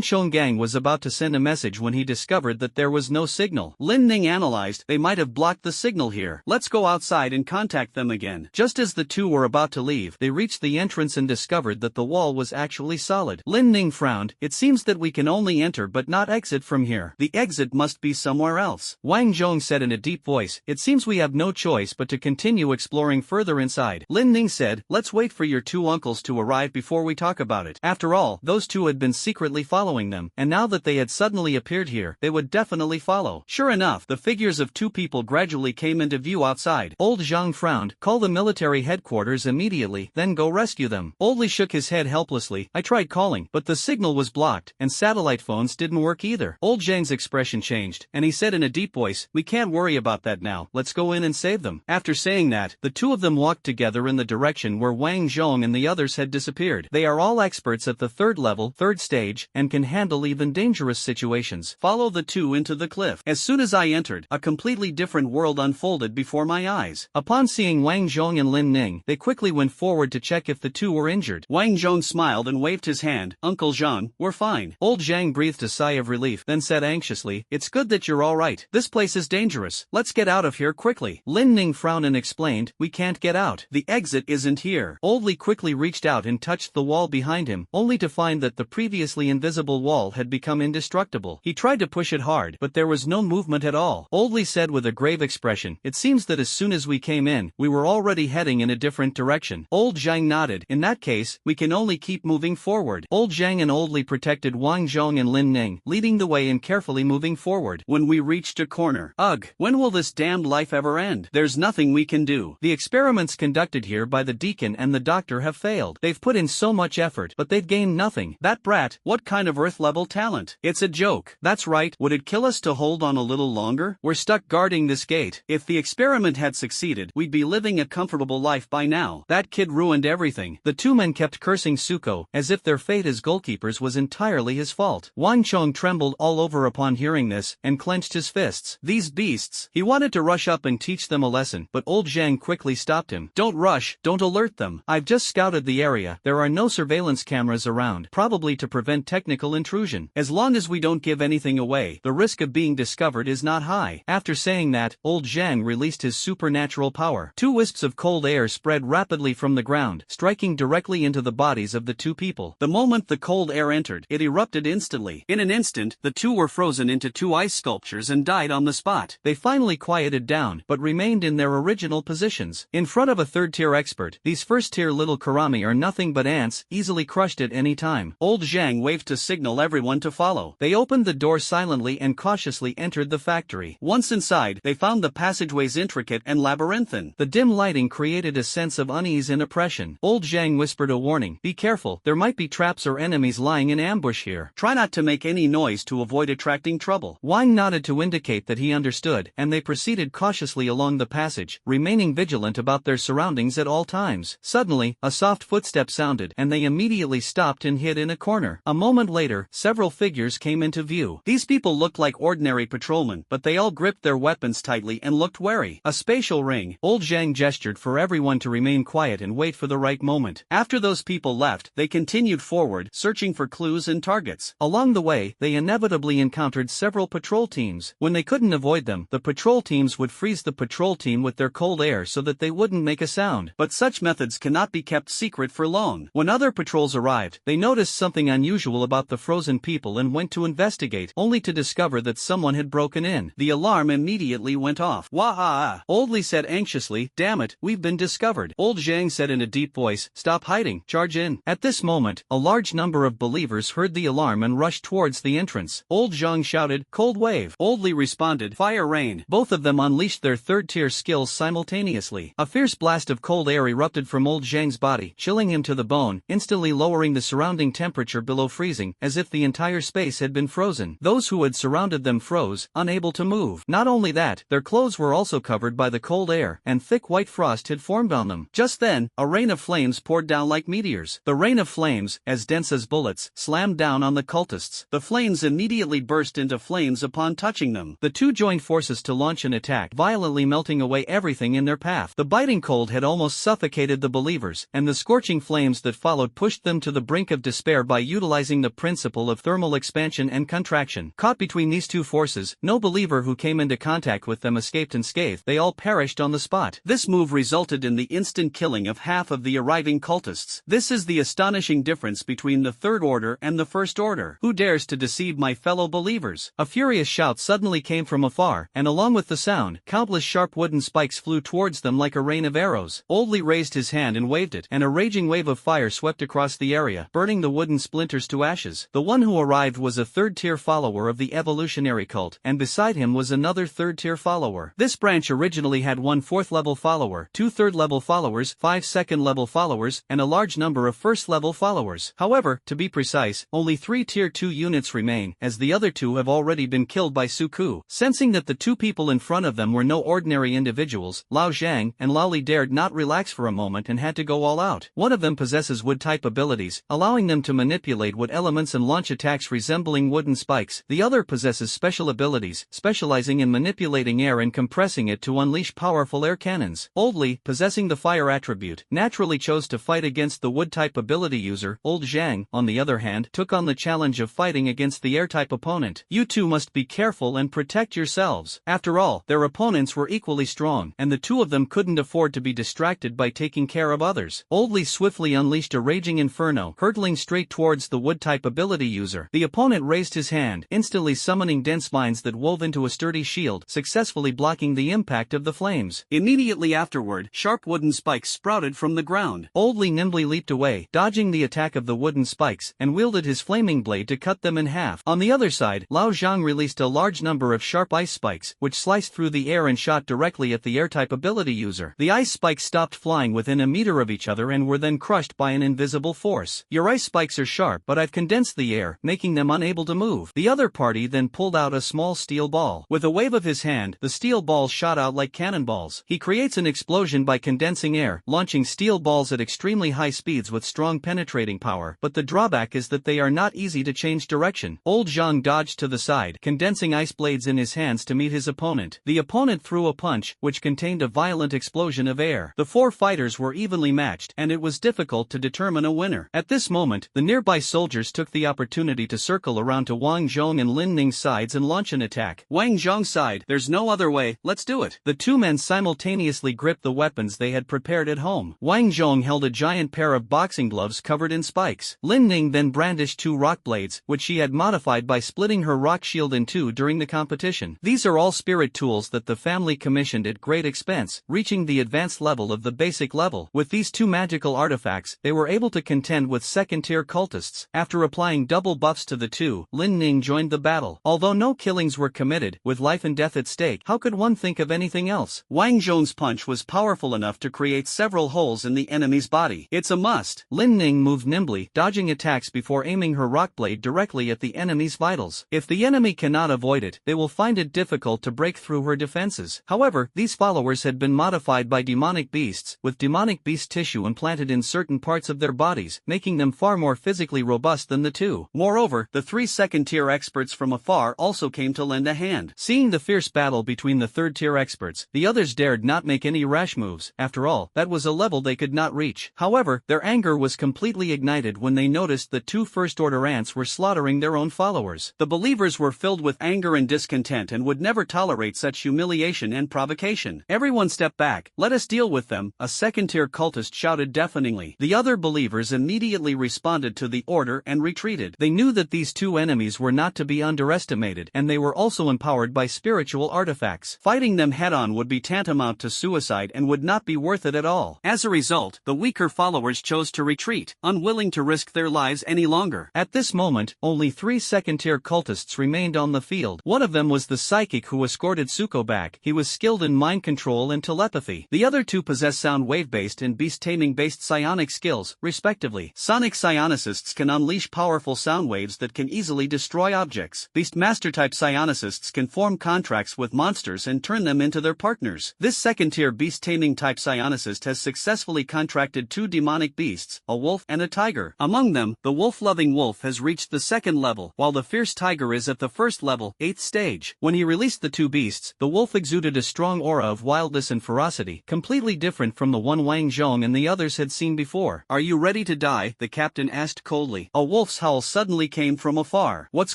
Chonggang was about to send a message when he discovered that there was no signal. Lin Ning analyzed, they might have blocked the signal here. Let's go outside and contact them again. Just as the two were about to leave, they reached the entrance and discovered that the wall was actually solid. Lin Ning frowned, it seems that we can only enter but not exit from here. The exit must be somewhere else. Wang Zhong said in a deep voice, it seems we have no choice but to continue exploring further inside. Lin Ning said, let's wait for your two uncles to arrive before we talk about it. After all, those two had been secretly following them, and now that they had suddenly appeared here, they would definitely follow. Sure enough, the figures of two people gradually came into view outside. Old Zhang frowned, call the military headquarters immediately, then go rescue them. Old Li shook his head helplessly, I tried calling, but the signal was blocked, and satellite phones didn't work either. Old Zhang's expression changed, and he said in a deep voice, we can't worry about that now, let's go in and save them. After saying that, the two of them walked together in the direction where Wang Zhong and the others had disappeared. They are all experts at the third level, third stage, and can handle even dangerous situations. Follow the two into the cliff. As soon as I entered, a completely different world unfolded before my eyes. Upon seeing Wang Zhong and Lin Ning, they quickly went forward to check if the two were injured. Wang Zhong smiled and waved his hand, Uncle Zhang, we're fine. Old Zhang breathed a sigh of relief, then said anxiously, it's good that you're alright. This place is dangerous. Let's get out of here quickly. Lin Ning frowned and explained, we can't get out. The exit isn't here. Old Li quickly reached out and touched the wall behind him, only to find that the previously invisible wall had become indestructible. He tried to push it hard, but there was no movement at all. Old Li said with a grave expression, it seems that as soon as we came in, we were already heading in a different direction. Old Zhang nodded, in that case, we can only keep moving forward. Old Zhang and Old Li protected Wang Zhong and Lin Ning, leading the way and carefully moving forward. When we reached a corner, ugh, when will this damned life ever end? There's nothing we can do. The experiments conducted here by the deacon and the doctor have failed. They've put in so much effort, but they've gained nothing. That brat, what kind of Earth-level talent? It's a joke. That's right, would it kill us to hold on a little longer? We're stuck guarding this gate. If the experiment had succeeded, we'd be living a comfortable life by now. That kid ruined everything. The two men kept cursing Suko, as if their fate as goalkeepers was entirely his fault. Wang Chong trembled all over upon hearing this, and clenched his fists. These beasts. He wanted to rush up and teach them a lesson, but old Zhang quickly stopped him. Don't rush, don't alert them. I've just scouted the area. There are no surveillance cameras around, probably to prevent technical intrusion. As long as we don't give anything away, the risk of being discovered is not high. After saying that, old Zhang released his supernatural power. Two wisps of cold air spread rapidly from the ground, striking directly into the bodies of the two people. The moment the cold air entered, it erupted instantly. In an instant, the two were frozen into two ice sculptures and died on the spot. They finally quieted down, but remained in their original positions. In front of a third-tier expert, these first-tier little karami are nothing but ants, easily crushed at any time. Old Zhang waved to signal everyone to follow. They opened the door silently and cautiously entered the factory. Once inside, they found the passageways intricate and labyrinthine. The dim lighting created a sense of unease and oppression. Old Zhang whispered a warning, be careful, there might be traps or enemies lying in ambush here. Try not to make any noise to avoid attracting trouble. Wang nodded to indicate that he understood, and they proceeded cautiously along the passage, remaining vigilant about their surroundings at all times. Suddenly, a soft footstep sounded, and they immediately stopped and hid in a corner. A moment later, several figures came into view. These people looked like ordinary patrolmen, but they all gripped their weapons tightly and looked wary. A spatial ring. Old Zhang gestured for everyone to remain quiet and wait for the right moment. After those people left, they continued forward, searching for clues and targets. Along the way, they inevitably encountered several patrol teams. When they couldn't avoid them, the patrol teams would freeze the patrol team with their cold air so that they wouldn't make a sound. But such methods cannot be kept secret for long. When other patrols arrived, they noticed something unusual about the frozen people and went to investigate, only to discover that someone had broken in. The alarm immediately went off. Wah-ha-ha! Old Li said anxiously, "Damn it, we've been discovered." Old Zhang said in a deep voice, "Stop hiding, charge in." At this moment, a large number of believers heard the alarm and rushed towards the entrance. Old Zhang shouted, "Cold wave." Old Li responded, "Fire rain." Both of them unleashed their third-tier skills simultaneously. A fierce blast of cold air erupted from Old Zhang's body, chilling him to the bone, instantly lowering the surrounding temperature below freezing, as if the entire space had been frozen. Those who had surrounded them froze, unable to move. Not only that, their clothes were also covered by the cold air, and thick white frost had formed on them. Just then, a rain of flames poured down like meteors. The rain of flames, as dense as bullets, slammed down on the cultists. The flames immediately burst into flames upon touching them. The two joined forces to launch an attack, violently melting away everything in their path. The biting cold had almost suffocated the believers, and the scorching flames that followed pushed them to the brink of despair by utilizing the principle of thermal expansion and contraction. Caught between these two forces, no believer who came into contact with them escaped unscathed. They all perished on the spot. This move resulted in the instant killing of half of the arriving cultists. This is the astonishing difference between the Third Order and the First Order. Who dares to deceive my fellow believers? A furious shout suddenly came from afar, and along with the sound, countless sharp wooden spikes flew towards them like a rain of arrows. Old Li raised his hand and waved it, and a raging wave of fire swept across the area, burning the wooden splinters to ashes. The one who arrived was a third-tier follower of the evolutionary cult, and beside him was another third-tier follower. This branch originally had one fourth-level follower, two third-level followers, 5 second-level followers, and a large number of first-level followers. However, to be precise, only 3 Tier 2 units remain, as the other two have already been killed by Suku. Sensing that the two people in front of them were no ordinary individuals, Lao Zhang and Lao Li dared not relax for a moment and had to go all out. One of them possesses wood-type abilities, allowing them to manipulate wood elements and launch attacks resembling wooden spikes. The other possesses special abilities, specializing in manipulating air and compressing it to unleash powerful air cannons. Old Li, possessing the fire attribute, naturally chose to fight against the wood-type ability user. Old Zhang, on the other hand, took on the challenge of fighting against the air-type opponent. You two must be careful and protect yourselves. After all, their opponents were equally strong, and the two of them couldn't afford to be distracted by taking care of others. Old Li swiftly unleashed a raging inferno, hurtling straight towards the wood-type ability user. The opponent raised his hand, instantly summoning dense vines that wove into a sturdy shield, successfully blocking the impact of the flames. Immediately afterward, sharp wooden spikes sprouted from the ground. Old Li nimbly leaped away, dodging the attack of the wooden spikes, and wielded his flaming blade to cut them in half. On the other side, Lao Zhang released a large number of sharp ice spikes, which sliced through the air and shot directly at the air-type ability user. The ice spikes stopped flying within a meter of each other and were then crushed by an invisible force. Your ice spikes are sharp, but I've condensed the air, making them unable to move. The other party then pulled out a small steel ball. With a wave of his hand, the steel balls shot out like cannonballs. He creates an explosion by condensing air, launching steel balls at extremely high speeds with strong penetrating power, but the drawback is that they are not easy to change direction. Old Zhang dodged to the side, condensing ice blades in his hands to meet his opponent. The opponent threw a punch, which contained a violent explosion of air. The four fighters were evenly matched, and it was difficult to determine a winner. At this moment, the nearby soldiers took the opportunity to circle around to Wang Zhong and Lin Ning's sides and launch an attack. Wang Zhong sighed, "There's no other way, let's do it." The two men simultaneously gripped the weapons they had prepared at home. Wang Zhong held a giant pair of boxing gloves covered in spikes. Lin Ning then brandished two rock blades, which she had modified by splitting her rock shield in two during the competition. These are all spirit tools that the family commissioned at great expense, reaching the advanced level of the basic level. With these two magical artifacts, they were able to contend with second-tier cultists. After applying double buffs to the two, Lin Ning joined the battle. Although no killings were committed, with life and death at stake, how could one think of anything else? Wang Zhong's punch was powerful enough to create several holes in the enemy's body. It's a must. Lin Ning moved nimbly, dodging dodging attacks before aiming her rock blade directly at the enemy's vitals. If the enemy cannot avoid it, they will find it difficult to break through her defenses. However, these followers had been modified by demonic beasts, with demonic beast tissue implanted in certain parts of their bodies, making them far more physically robust than the two. Moreover, the 3 second-tier experts from afar also came to lend a hand. Seeing the fierce battle between the third-tier experts, the others dared not make any rash moves. After all, that was a level they could not reach. However, their anger was completely ignited when they noticed the 2 first-order ants were slaughtering their own followers. The believers were filled with anger and discontent and would never tolerate such humiliation and provocation. Everyone step back, let us deal with them, a second-tier cultist shouted deafeningly. The other believers immediately responded to the order and retreated. They knew that these 2 enemies were not to be underestimated, and they were also empowered by spiritual artifacts. Fighting them head-on would be tantamount to suicide and would not be worth it at all. As a result, the weaker followers chose to retreat, unwilling to risk their lives any longer. At this moment, only 3 second-tier cultists remained on the field. One of them was the psychic who escorted Tsuko back. He was skilled in mind control and telepathy. The other 2 possess sound wave-based and beast-taming-based psionic skills, respectively. Sonic psionicists can unleash powerful sound waves that can easily destroy objects. Beast-master-type psionicists can form contracts with monsters and turn them into their partners. This second-tier beast-taming-type psionicist has successfully contracted 2 demonic beasts, a wolf and a tiger. Among them, the wolf-loving wolf has reached the 2nd level, while the fierce tiger is at the 1st level, 8th stage. When he released the 2 beasts, the wolf exuded a strong aura of wildness and ferocity, completely different from the one Wang Zhong and the others had seen before. Are you ready to die? The captain asked coldly. A wolf's howl suddenly came from afar. What's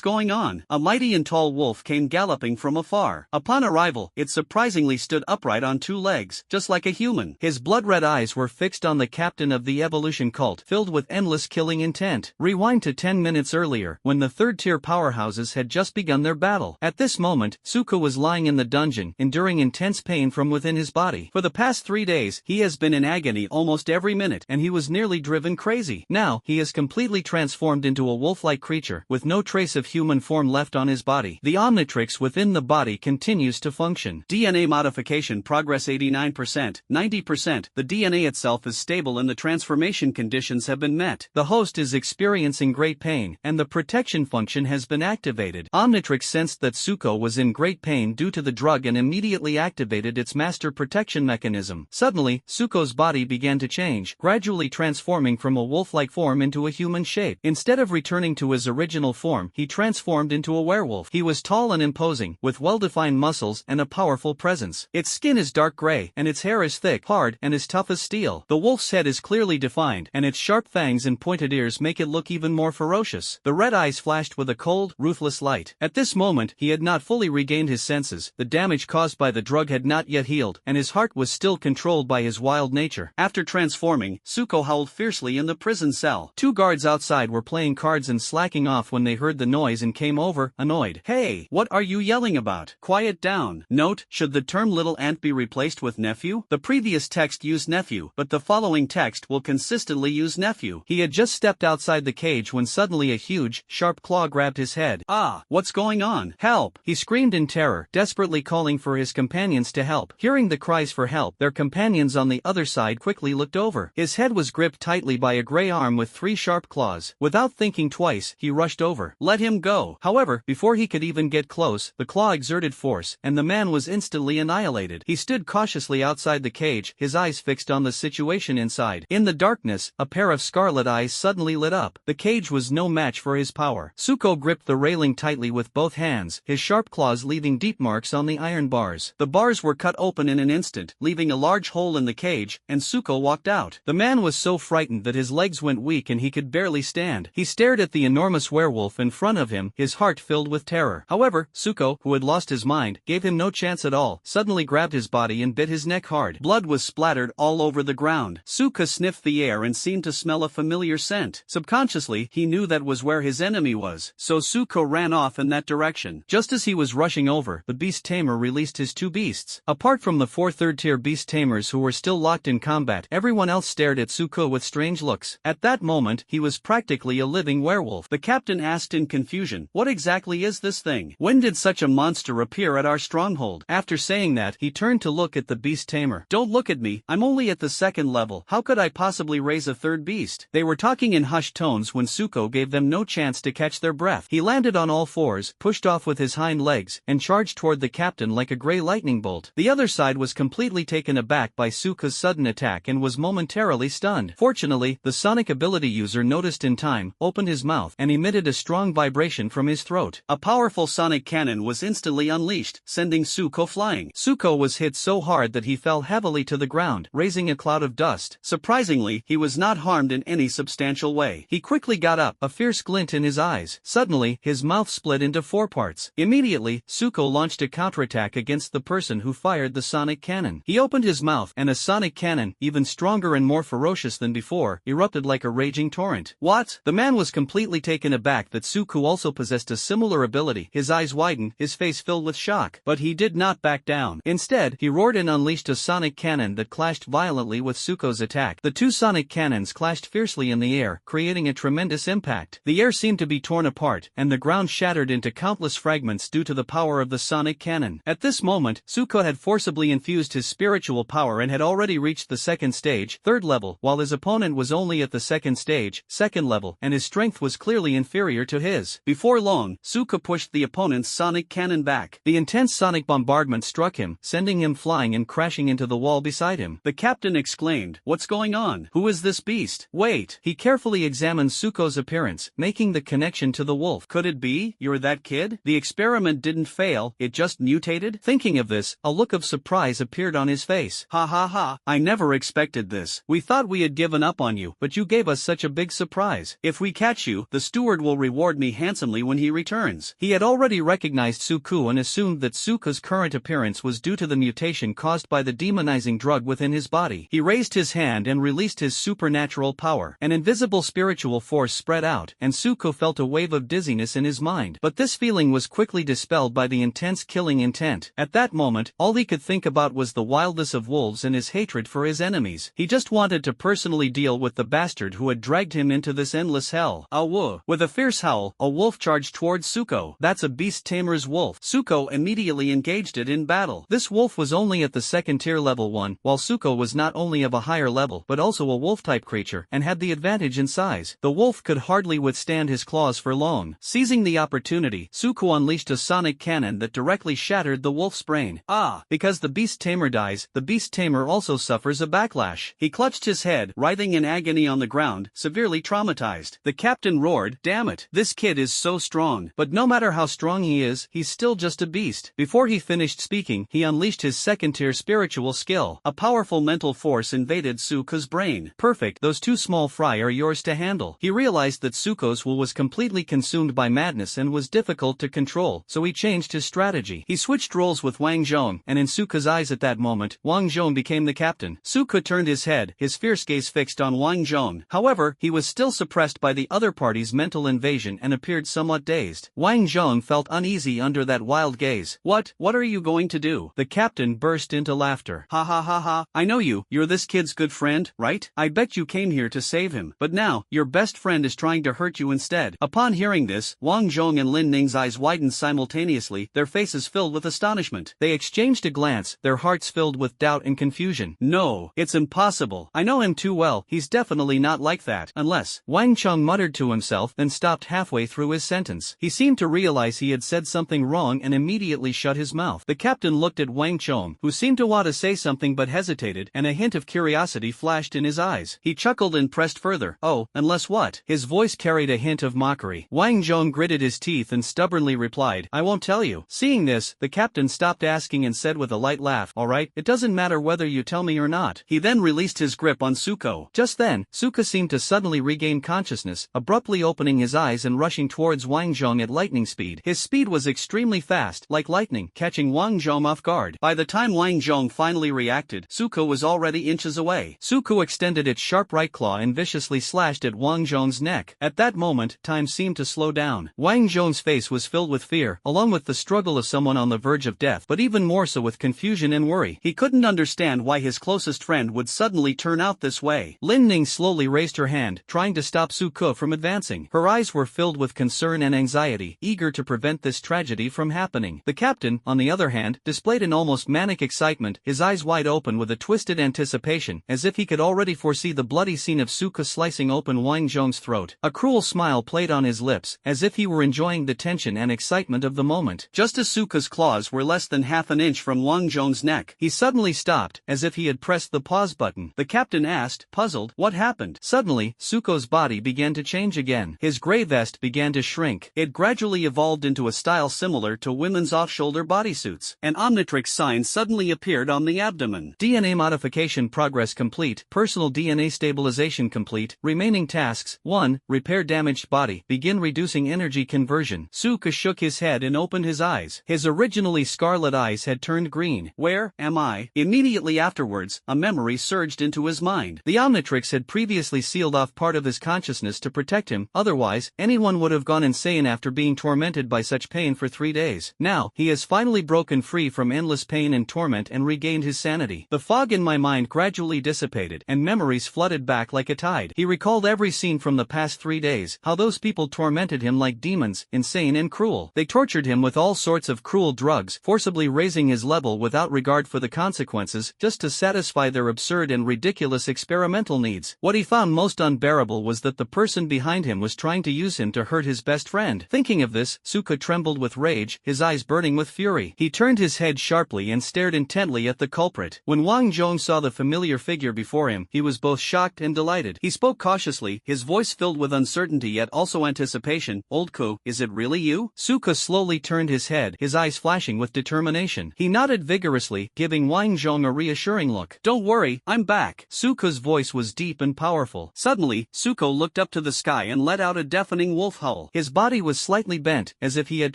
going on? A mighty and tall wolf came galloping from afar. Upon arrival, it surprisingly stood upright on 2 legs, just like a human. His blood-red eyes were fixed on the captain of the evolution cult, filled with endless killing intent. Rewind to 10 minutes earlier, when the third-tier powerhouses had just begun their battle. At this moment, Tsuko was lying in the dungeon, enduring intense pain from within his body. For the past 3 days, he has been in agony almost every minute, and he was nearly driven crazy. Now, he is completely transformed into a wolf-like creature, with no trace of human form left on his body. The Omnitrix within the body continues to function. DNA modification progress 89%, 90%. The DNA itself is stable and the transformation conditions have been met. The host is experiencing great pain, and the protection function has been activated. Omnitrix sensed that Tsuko was in great pain due to the drug and immediately activated its master protection mechanism. Suddenly, Tsuko's body began to change, gradually transforming from a wolf-like form into a human shape. Instead of returning to his original form, he transformed into a werewolf. He was tall and imposing, with well-defined muscles and a powerful presence. Its skin is dark gray, and its hair is thick, hard, and as tough as steel. The wolf's head is clearly defined, and its sharp fangs and pointed ears make it look even more ferocious. The red eyes flashed with a cold, ruthless light. At this moment, he had not fully regained his senses, the damage caused by the drug had not yet healed, and his heart was still controlled by his wild nature. After transforming, Tsuko howled fiercely in the prison cell. 2 guards outside were playing cards and slacking off when they heard the noise and came over, annoyed. Hey, what are you yelling about? Quiet down. Note, should the term little ant be replaced with nephew? The previous text used nephew, but the following text will consistently use nephew. He had just stepped outside the cage when suddenly a huge, sharp claw grabbed his head. Ah, what's going on? Help! He screamed in terror, desperately calling for his companions to help. Hearing the cries for help, their companions on the other side quickly looked over. His head was gripped tightly by a gray arm with 3 sharp claws. Without thinking twice, he rushed over. Let him go. However, before he could even get close, the claw exerted force, and the man was instantly annihilated. He stood cautiously outside the cage, his eyes fixed on the situation inside. In the darkness, a pair of scarlet eyes suddenly lit up. The cage was no match for his power. Tsuko gripped the railing tightly with both hands, his sharp claws leaving deep marks on the iron bars. The bars were cut open in an instant, leaving a large hole in the cage, and Tsuko walked out. The man was so frightened that his legs went weak and he could barely stand. He stared at the enormous werewolf in front of him, his heart filled with terror. However, Tsuko, who had lost his mind, gave him no chance at all, suddenly grabbed his body and bit his neck hard. Blood was splattered all over the ground. Tsuko sniffed the air and seemed to smell a familiar scent. Subconsciously, he knew that was where his enemy was, so Tsuko ran off in that direction. Just as he was rushing over, the beast tamer released his 2 beasts. Apart from the 4 third-tier beast tamers who were still locked in combat, everyone else stared at Tsuko with strange looks. At that moment, he was practically a living werewolf. The captain asked in confusion, what exactly is this thing? When did such a monster appear at our stronghold? After saying that, he turned to look at the beast tamer. Don't look at me, I'm only at the 2nd level. How could I possibly raise a 3rd beast? They were talking speaking in hushed tones when Suko gave them no chance to catch their breath. He landed on all fours, pushed off with his hind legs, and charged toward the captain like a gray lightning bolt. The other side was completely taken aback by Suko's sudden attack and was momentarily stunned. Fortunately, the sonic ability user noticed in time, opened his mouth, and emitted a strong vibration from his throat. A powerful sonic cannon was instantly unleashed, sending Suko flying. Suko was hit so hard that he fell heavily to the ground, raising a cloud of dust. Surprisingly, he was not harmed in any substantial way. He quickly got up, a fierce glint in his eyes. Suddenly, his mouth split into 4 parts. Immediately, Suko launched a counterattack against the person who fired the sonic cannon. He opened his mouth, and a sonic cannon, even stronger and more ferocious than before, erupted like a raging torrent. What? The man was completely taken aback that Suko also possessed a similar ability. His eyes widened, his face filled with shock. But he did not back down. Instead, he roared and unleashed a sonic cannon that clashed violently with Suko's attack. The 2 sonic cannons clashed fiercely in the air, creating a tremendous impact. The air seemed to be torn apart, and the ground shattered into countless fragments due to the power of the sonic cannon. At this moment, Suko had forcibly infused his spiritual power and had already reached the 2nd stage, 3rd level, while his opponent was only at the 2nd stage, 2nd level, and his strength was clearly inferior to his. Before long, Suko pushed the opponent's sonic cannon back. The intense sonic bombardment struck him, sending him flying and crashing into the wall beside him. The captain exclaimed, "What's going on? Who is this beast?" Wait. He carefully examined Suko's appearance, making the connection to the wolf. Could it be, you're that kid? The experiment didn't fail, it just mutated? Thinking of this, a look of surprise appeared on his face. Ha ha ha, I never expected this. We thought we had given up on you, but you gave us such a big surprise. If we catch you, the steward will reward me handsomely when he returns. He had already recognized Suko and assumed that Suko's current appearance was due to the mutation caused by the demonizing drug within his body. He raised his hand and released his supernatural power. An invisible spiritual force spread out, and Suko felt a wave of dizziness in his mind. But this feeling was quickly dispelled by the intense killing intent. At that moment, all he could think about was the wildness of wolves and his hatred for his enemies. He just wanted to personally deal with the bastard who had dragged him into this endless hell. Awu! With a fierce howl, a wolf charged towards Suko. That's a beast tamer's wolf. Suko immediately engaged it in battle. This wolf was only at the 2nd tier level 1, while Suko was not only of a higher level but also a wolf-type creature, and had the advantage in size. The wolf could hardly withstand his claws for long. Seizing the opportunity, Suko unleashed a sonic cannon that directly shattered the wolf's brain. Because the beast tamer dies, the beast tamer also suffers a backlash. He clutched his head, writhing in agony on the ground, severely traumatized. The captain roared, "Damn it, this kid is so strong." But no matter how strong he is, he's still just a beast. Before he finished speaking, he unleashed his 2nd tier spiritual skill. A powerful mental force invaded Suko's brain. Perfect, those 2 small fry are yours to handle. He realized that Suko's will was completely consumed by madness and was difficult to control, so he changed his strategy. He switched roles with Wang Zhong, and in Suko's eyes at that moment, Wang Zhong became the captain. Suko turned his head, his fierce gaze fixed on Wang Zhong. However, he was still suppressed by the other party's mental invasion and appeared somewhat dazed. Wang Zhong felt uneasy under that wild gaze. What are you going to do?" The captain burst into laughter. "Ha ha ha ha, I know you, you're this kid's good friend, right? I bet you came here to save him. But now, your best friend is trying to hurt you instead." Upon hearing this, Wang Zhong and Lin Ning's eyes widened simultaneously, their faces filled with astonishment. They exchanged a glance, their hearts filled with doubt and confusion. "No, it's impossible. I know him too well, he's definitely not like that. Unless..." Wang Cheng muttered to himself, then stopped halfway through his sentence. He seemed to realize he had said something wrong and immediately shut his mouth. The captain looked at Wang Cheng, who seemed to want to say something but hesitated, and a hint of curiosity flashed in his eyes. He chuckled and pressed further. "Oh, unless what?" His voice carried a hint of mockery. Wang Zhong gritted his teeth and stubbornly replied, "I won't tell you." Seeing this, the captain stopped asking and said with a light laugh, "Alright, it doesn't matter whether you tell me or not." He then released his grip on Suko. Just then, Suko seemed to suddenly regain consciousness, abruptly opening his eyes and rushing towards Wang Zhong at lightning speed. His speed was extremely fast, like lightning, catching Wang Zhong off guard. By the time Wang Zhong finally reacted, Suko was already inches away. Suko extended its sharp right claw and viciously slashed at Wang Zhong's neck. At that moment, time seemed to slow down. Wang Zhong's face was filled with fear, along with the struggle of someone on the verge of death, but even more so with confusion and worry. He couldn't understand why his closest friend would suddenly turn out this way. Lin Ning slowly raised her hand, trying to stop Suko from advancing. Her eyes were filled with concern and anxiety, eager to prevent this tragedy from happening. The captain, on the other hand, displayed an almost manic excitement, his eyes wide open with a twisted anticipation, as if he could already foresee the bloody scene of Suko slicing slicing open Wang Zhong's throat. A cruel smile played on his lips, as if he were enjoying the tension and excitement of the moment. Just as Suka's claws were less than half an inch from Wang Zhong's neck, he suddenly stopped, as if he had pressed the pause button. The captain asked, puzzled, what happened? Suddenly, Suko's body began to change again. His gray vest began to shrink. It gradually evolved into a style similar to women's off-shoulder bodysuits. An Omnitrix sign suddenly appeared on the abdomen. DNA modification progress complete. Personal DNA stabilization complete. Remaining tasks: 1. Repair damaged body. Begin reducing energy conversion. Suka shook his head and opened his eyes. His originally scarlet eyes had turned green. Where am I? Immediately afterwards, a memory surged into his mind. The Omnitrix had previously sealed off part of his consciousness to protect him, otherwise, anyone would have gone insane after being tormented by such pain for 3 days. Now, he has finally broken free from endless pain and torment and regained his sanity. The fog in my mind gradually dissipated, and memories flooded back like a tide. He recalled every scene from the past 3 days, how those people tormented him like demons, insane and cruel. They tortured him with all sorts of cruel drugs, forcibly raising his level without regard for the consequences, just to satisfy their absurd and ridiculous experimental needs. What he found most unbearable was that the person behind him was trying to use him to hurt his best friend. Thinking of this, Suka trembled with rage, his eyes burning with fury. He turned his head sharply and stared intently at the culprit. When Wang Zhong saw the familiar figure before him, he was both shocked and delighted. He spoke cautiously, his voice filled with uncertainty yet also anticipation. Old Ku, is it really you? Suka slowly turned his head, his eyes flashing with determination. He nodded vigorously, giving Wang Zhong a reassuring look. Don't worry, I'm back. Suka's voice was deep and powerful. Suddenly, Suko looked up to the sky and let out a deafening wolf howl. His body was slightly bent, as if he had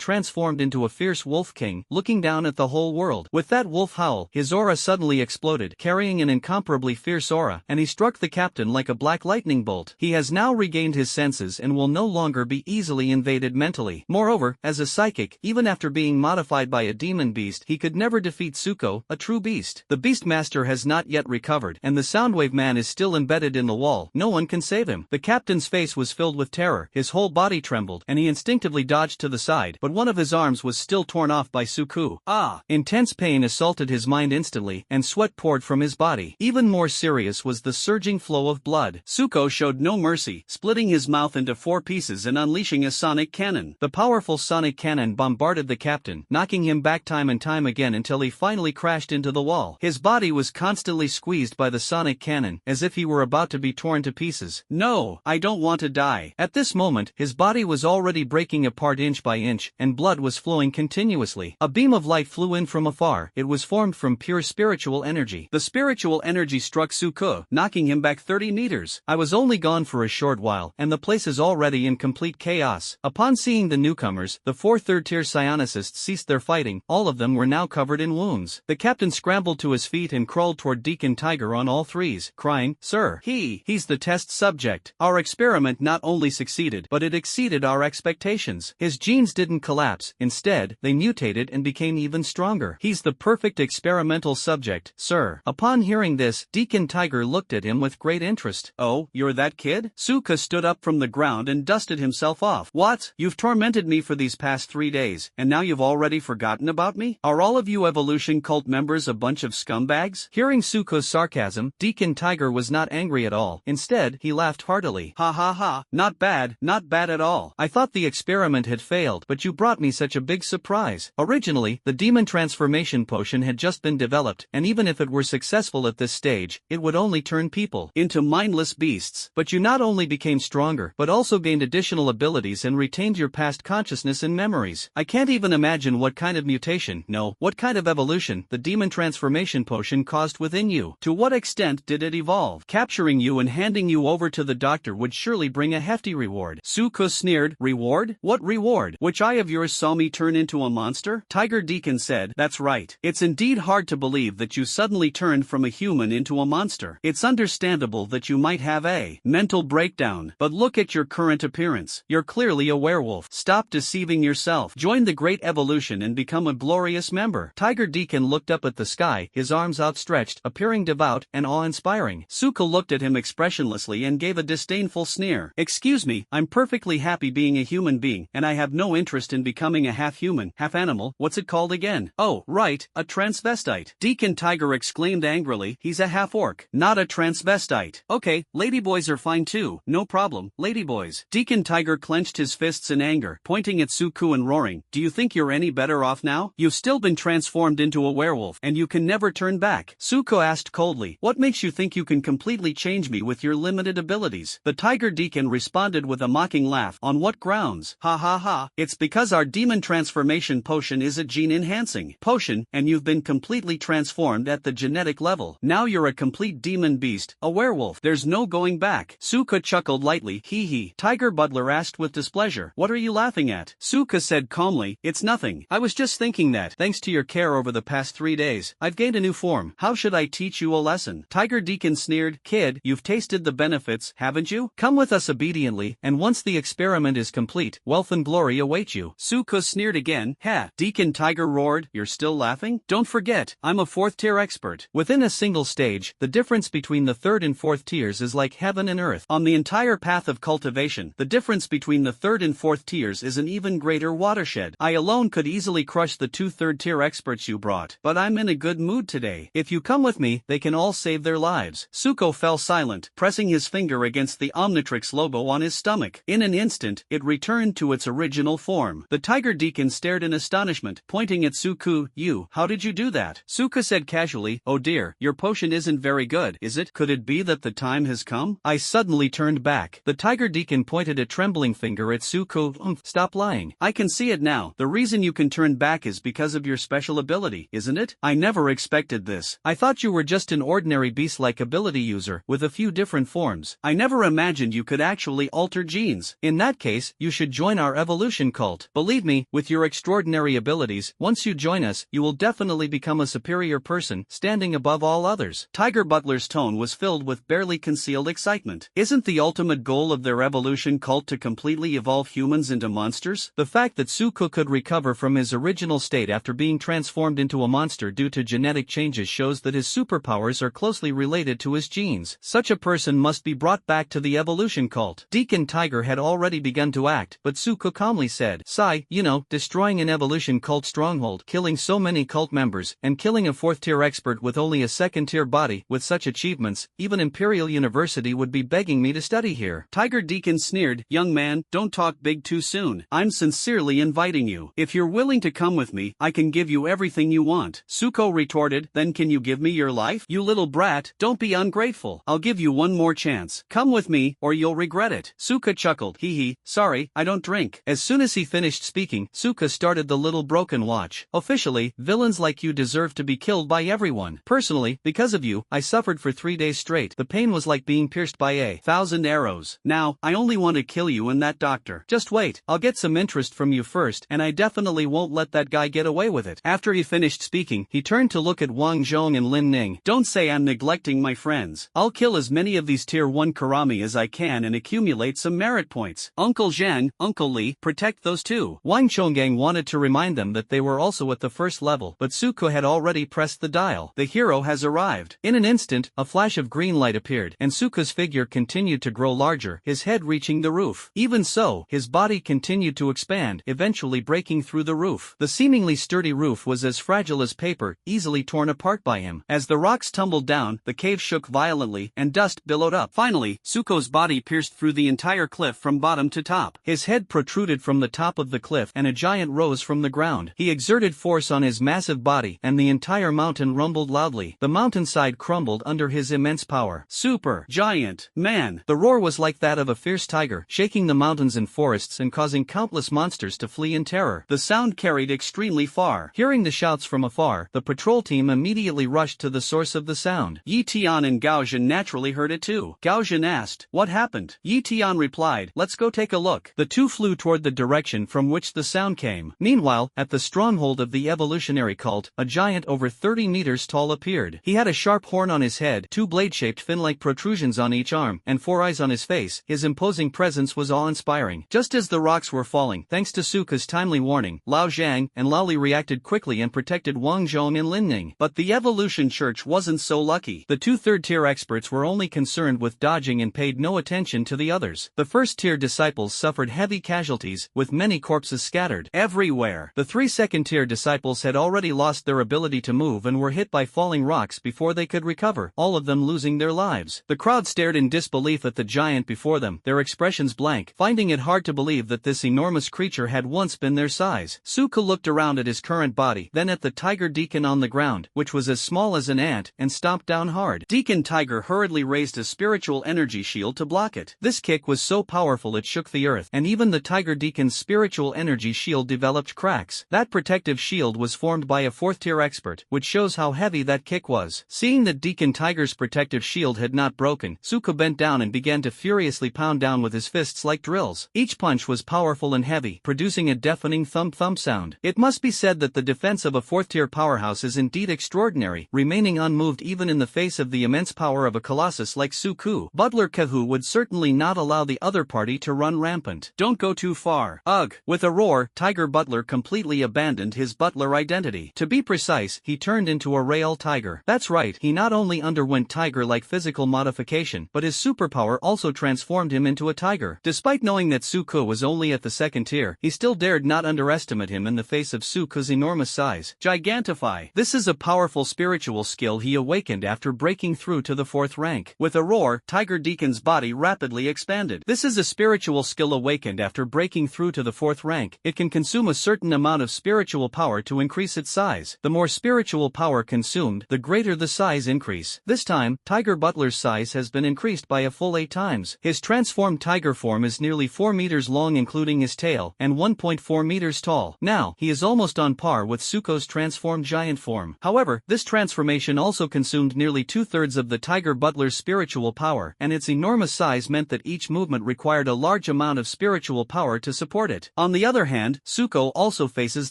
transformed into a fierce wolf king, looking down at the whole world. With that wolf howl, his aura suddenly exploded, carrying an incomparably fierce aura, and he struck the captain like a black lightning bolt. He has now regained his senses and will no longer be easily invaded mentally. Moreover, as a psychic, even after being modified by a demon beast, he could never defeat Suko, a true beast. The Beastmaster has not yet recovered, and the Soundwave Man is still embedded in the wall. No one can save him. The captain's face was filled with terror, his whole body trembled, and he instinctively dodged to the side, but one of his arms was still torn off by Suku. Ah! Intense pain assaulted his mind instantly, and sweat poured from his body. Even more serious was the surging flow of blood. Suko showed no mercy, splitting his mouth into 4 pieces and unleashing a sonic cannon. The powerful sonic cannon bombarded the captain, knocking him back time and time again until he finally crashed into the wall. His body was constantly squeezed by the sonic cannon, as if he were about to be torn to pieces. No, I don't want to die. At this moment, his body was already breaking apart inch by inch, and blood was flowing continuously. A beam of light flew in from afar. It was formed from pure spiritual energy. The spiritual energy struck Suku, knocking him back 30 meters. I was only gone for a short while, and the place is already in complete chaos. Upon seeing the newcomers, the 4 third-tier psionicists ceased their fighting. All of them were now covered in wounds. The captain scrambled to his feet and crawled toward Deacon Tiger on all 3s, crying, Sir, he's the test subject. Our experiment not only succeeded, but it exceeded our expectations. His genes didn't collapse, instead, they mutated and became even stronger. He's the perfect experimental subject, sir. Upon hearing this, Deacon Tiger looked at him with great interest. Oh, you're that kid? Suka stood up from the ground and dusted himself off. What? You've tormented me for these past 3 days, and now you've already forgotten about me? Are all of you evolution cult members a bunch of scumbags? Hearing Suko's sarcasm, Deacon Tiger was not angry at all. Instead, he laughed heartily. Ha ha ha, not bad at all. I thought the experiment had failed, but you brought me such a big surprise. Originally, the demon transformation potion had just been developed, and even if it were successful at this stage, it would only turn people into mindless beasts. But you not only became stronger, but also gained additional abilities and retained your past consciousness and memories. I can't even imagine what kind of mutation, no, what kind of evolution, the demon transformation potion caused within you. To what extent did it evolve? Capturing you and handing you over to the doctor would surely bring a hefty reward. Suko sneered. Reward? What reward? Which eye of yours saw me turn into a monster? Tiger Deacon said, That's right. It's indeed hard to believe that you suddenly turned from a human into a monster. It's understandable that you might have a mental breakdown, but look at your current appearance. You're clearly a werewolf. Stop deceiving yourself. Join the great evolution and become a glorious member. Tiger Deacon looked up at the sky, his arms outstretched, appearing devout and awe-inspiring. Suko looked at him expressionlessly and gave a disdainful sneer. Excuse me, I'm perfectly happy being a human being, and I have no interest in becoming a half-human, half-animal, what's it called again? Oh, right, a transvestite. Deacon Tiger exclaimed angrily, he's a half-orc, not a transvestite. Okay, Lady ladyboys are fine too, no problem, ladyboys. Deacon Tiger clenched his fists in anger, pointing at Suku and roaring, do you think you're any better off now? You've still been transformed into a werewolf, and you can never turn back. Suko asked coldly, what makes you think you can completely change me with your limited abilities? The Tiger Deacon responded with a mocking laugh, on what grounds? Ha ha ha, it's because our demon transformation potion is a gene-enhancing potion, and you've been completely transformed at the genetic level. Now you're a complete demon beast, a werewolf. There's no going back. Suka chuckled lightly, hee hee. Tiger Butler asked with displeasure, what are you laughing at? Suka said calmly, it's nothing. I was just thinking that, thanks to your care over the past 3 days, I've gained a new form. How should I teach you a lesson? Tiger Deacon sneered, kid, you've tasted the benefits, haven't you? Come with us obediently, and once the experiment is complete, wealth and glory await you. Suka sneered again, ha. Deacon Tiger roared, you're still laughing? Don't forget, I'm a 4th tier expert. Within a single stage, the difference between the 3rd and 4th tiers is like heaven and earth. On the entire path of cultivation, the difference between the 3rd and 4th tiers is an even greater watershed. I alone could easily crush the 2 3rd tier experts you brought, but I'm in a good mood today. If you come with me, they can all save their lives. Suko fell silent, pressing his finger against the Omnitrix logo on his stomach. In an instant, it returned to its original form. The Tiger Deacon stared in astonishment, pointing at Suku, how did you do that? Suka said casually, oh dear, your potion isn't very good, is it? Could it be that the time has come? I suddenly turned back. The Tiger Deacon pointed a trembling finger at Suku, stop lying. I can see it now. The reason you can turn back is because of your special ability, isn't it? I never expected this. I thought you were just an ordinary beast-like ability user, with a few different forms. I never imagined you could actually alter genes. In that case, you should join our evolution cult. Believe me, with your extraordinary abilities, once you join us, you will definitely become a superior person, standing above all others. Tiger Butler's tone was filled with barely concealed excitement. Isn't the ultimate goal of their evolution cult to completely evolve humans into monsters? The fact that Suku could recover from his original state after being transformed into a monster due to genetic changes shows that his superpowers are closely related to his genes. Such a person must be brought back to the evolution cult. Deacon Tiger had already begun to act, but Suku calmly said, Sai, destroying an evolution cult stronghold, killing so many cult members, and killing a 4th tier expert with only a 2nd tier body. With such achievements, even Imperial University would be begging me to study here. Tiger Deacon sneered, young man, don't talk big too soon. I'm sincerely inviting you. If you're willing to come with me, I can give you everything you want. Suko retorted, then can you give me your life? You little brat, don't be ungrateful. I'll give you one more chance. Come with me, or you'll regret it. Suka chuckled, hee hee, sorry, I don't drink. As soon as he finished speaking, Suka started the little broken watch. Officially, villains like you deserve to be killed by everyone. Personally, because of you, I suffered for 3 days straight. The pain was like being pierced by 1,000 arrows. Now, I only want to kill you and that doctor. Just wait, I'll get some interest from you first, and I definitely won't let that guy get away with it. After he finished speaking, he turned to look at Wang Zhong and Lin Ning. Don't say I'm neglecting my friends. I'll kill as many of these tier 1 Karami as I can and accumulate some merit points. Uncle Zhang, Uncle Li, protect those two. Wang Chonggang wanted to remind them that they were also at the 1st level, but Suko had already pressed the dial. The hero has arrived. In an instant, a flash of green light appeared, and Suko's figure continued to grow larger, his head reaching the roof. Even so, his body continued to expand, eventually breaking through the roof. The seemingly sturdy roof was as fragile as paper, easily torn apart by him. As the rocks tumbled down, the cave shook violently, and dust billowed up. Finally, Suko's body pierced through the entire cliff from bottom to top. His head protruded from the top of the cliff and a giant rose from the ground. He exerted force on his massive body, and the entire mountain rumbled loudly. The mountainside crumbled under his immense power. Super giant man. The roar was like that of a fierce tiger, shaking the mountains and forests and causing countless monsters to flee in terror. The sound carried extremely far. Hearing the shouts from afar, the patrol team immediately rushed to the source of the sound. Yi Tian and Gao Zhen naturally heard it too. Gao Zhen asked, what happened? Yi Tian replied, let's go take a look. The two flew toward the direction from which the sound came. Meanwhile, at the stronghold of the evolutionary cult, a giant over 30 meters tall appeared. He had a sharp horn on his head, 2 blade-shaped fin-like protrusions on each arm, and 4 eyes on his face. His imposing presence was awe-inspiring. Just as the rocks were falling, thanks to Suka's timely warning, Lao Zhang and Lao Li reacted quickly and protected Wang Zhong and Lin Ning. But the evolution church wasn't so lucky. The 2 third-tier experts were only concerned with dodging and paid no attention to the others. The first-tier disciples suffered heavy casualties, with many corpses scattered everywhere. The 3 second-tier disciples had already lost their ability to move and were hit by falling rocks before they could recover, all of them losing their lives. The crowd stared in disbelief at the giant before them, their expressions blank, finding it hard to believe that this enormous creature had once been their size. Suko looked around at his current body, then at the tiger Deacon on the ground, which was as small as an ant, and stomped down hard. Deacon Tiger hurriedly raised a spiritual energy shield to block it. This kick was so powerful it shook the earth, and even the tiger Deacon's spiritual energy shield developed cracks. That protective shield was formed by a 4th-tier expert, which shows how heavy that kick was. Seeing that Deacon Tiger's protective shield had not broken, Suko bent down and began to furiously pound down with his fists like drills. Each punch was powerful and heavy, producing a deafening thump-thump sound. It must be said that the defense of a 4th-tier powerhouse is indeed extraordinary, remaining unmoved even in the face of the immense power of a colossus like Suko. Butler Kahu would certainly not allow the other party to run rampant. Don't go too far. Ugh! With a roar, Tiger Butler completely abandoned his butler identity. To be precise, he turned into a real tiger. That's right, he not only underwent tiger-like physical modification, but his superpower also transformed him into a tiger. Despite knowing that Suko was only at the 2nd tier, he still dared not underestimate him in the face of Suko's enormous size. Gigantify. This is a powerful spiritual skill he awakened after breaking through to the 4th rank. With a roar, Tiger Deacon's body rapidly expanded. This is a spiritual skill awakened after breaking through to the 4th rank. It can consume a certain amount of spiritual power to increase its size. The more spiritual power consumed, the greater the size increase. This time, Tiger Butler's size has been increased by a full 8 times. His transformed tiger form is nearly 4 meters long including his tail, and 1.4 meters tall. Now, he is almost on par with Suko's transformed giant form. However, this transformation also consumed nearly 2/3 of the Tiger Butler's spiritual power, and its enormous size meant that each movement required a large amount of spiritual power to support it. On the other hand, Suko also faces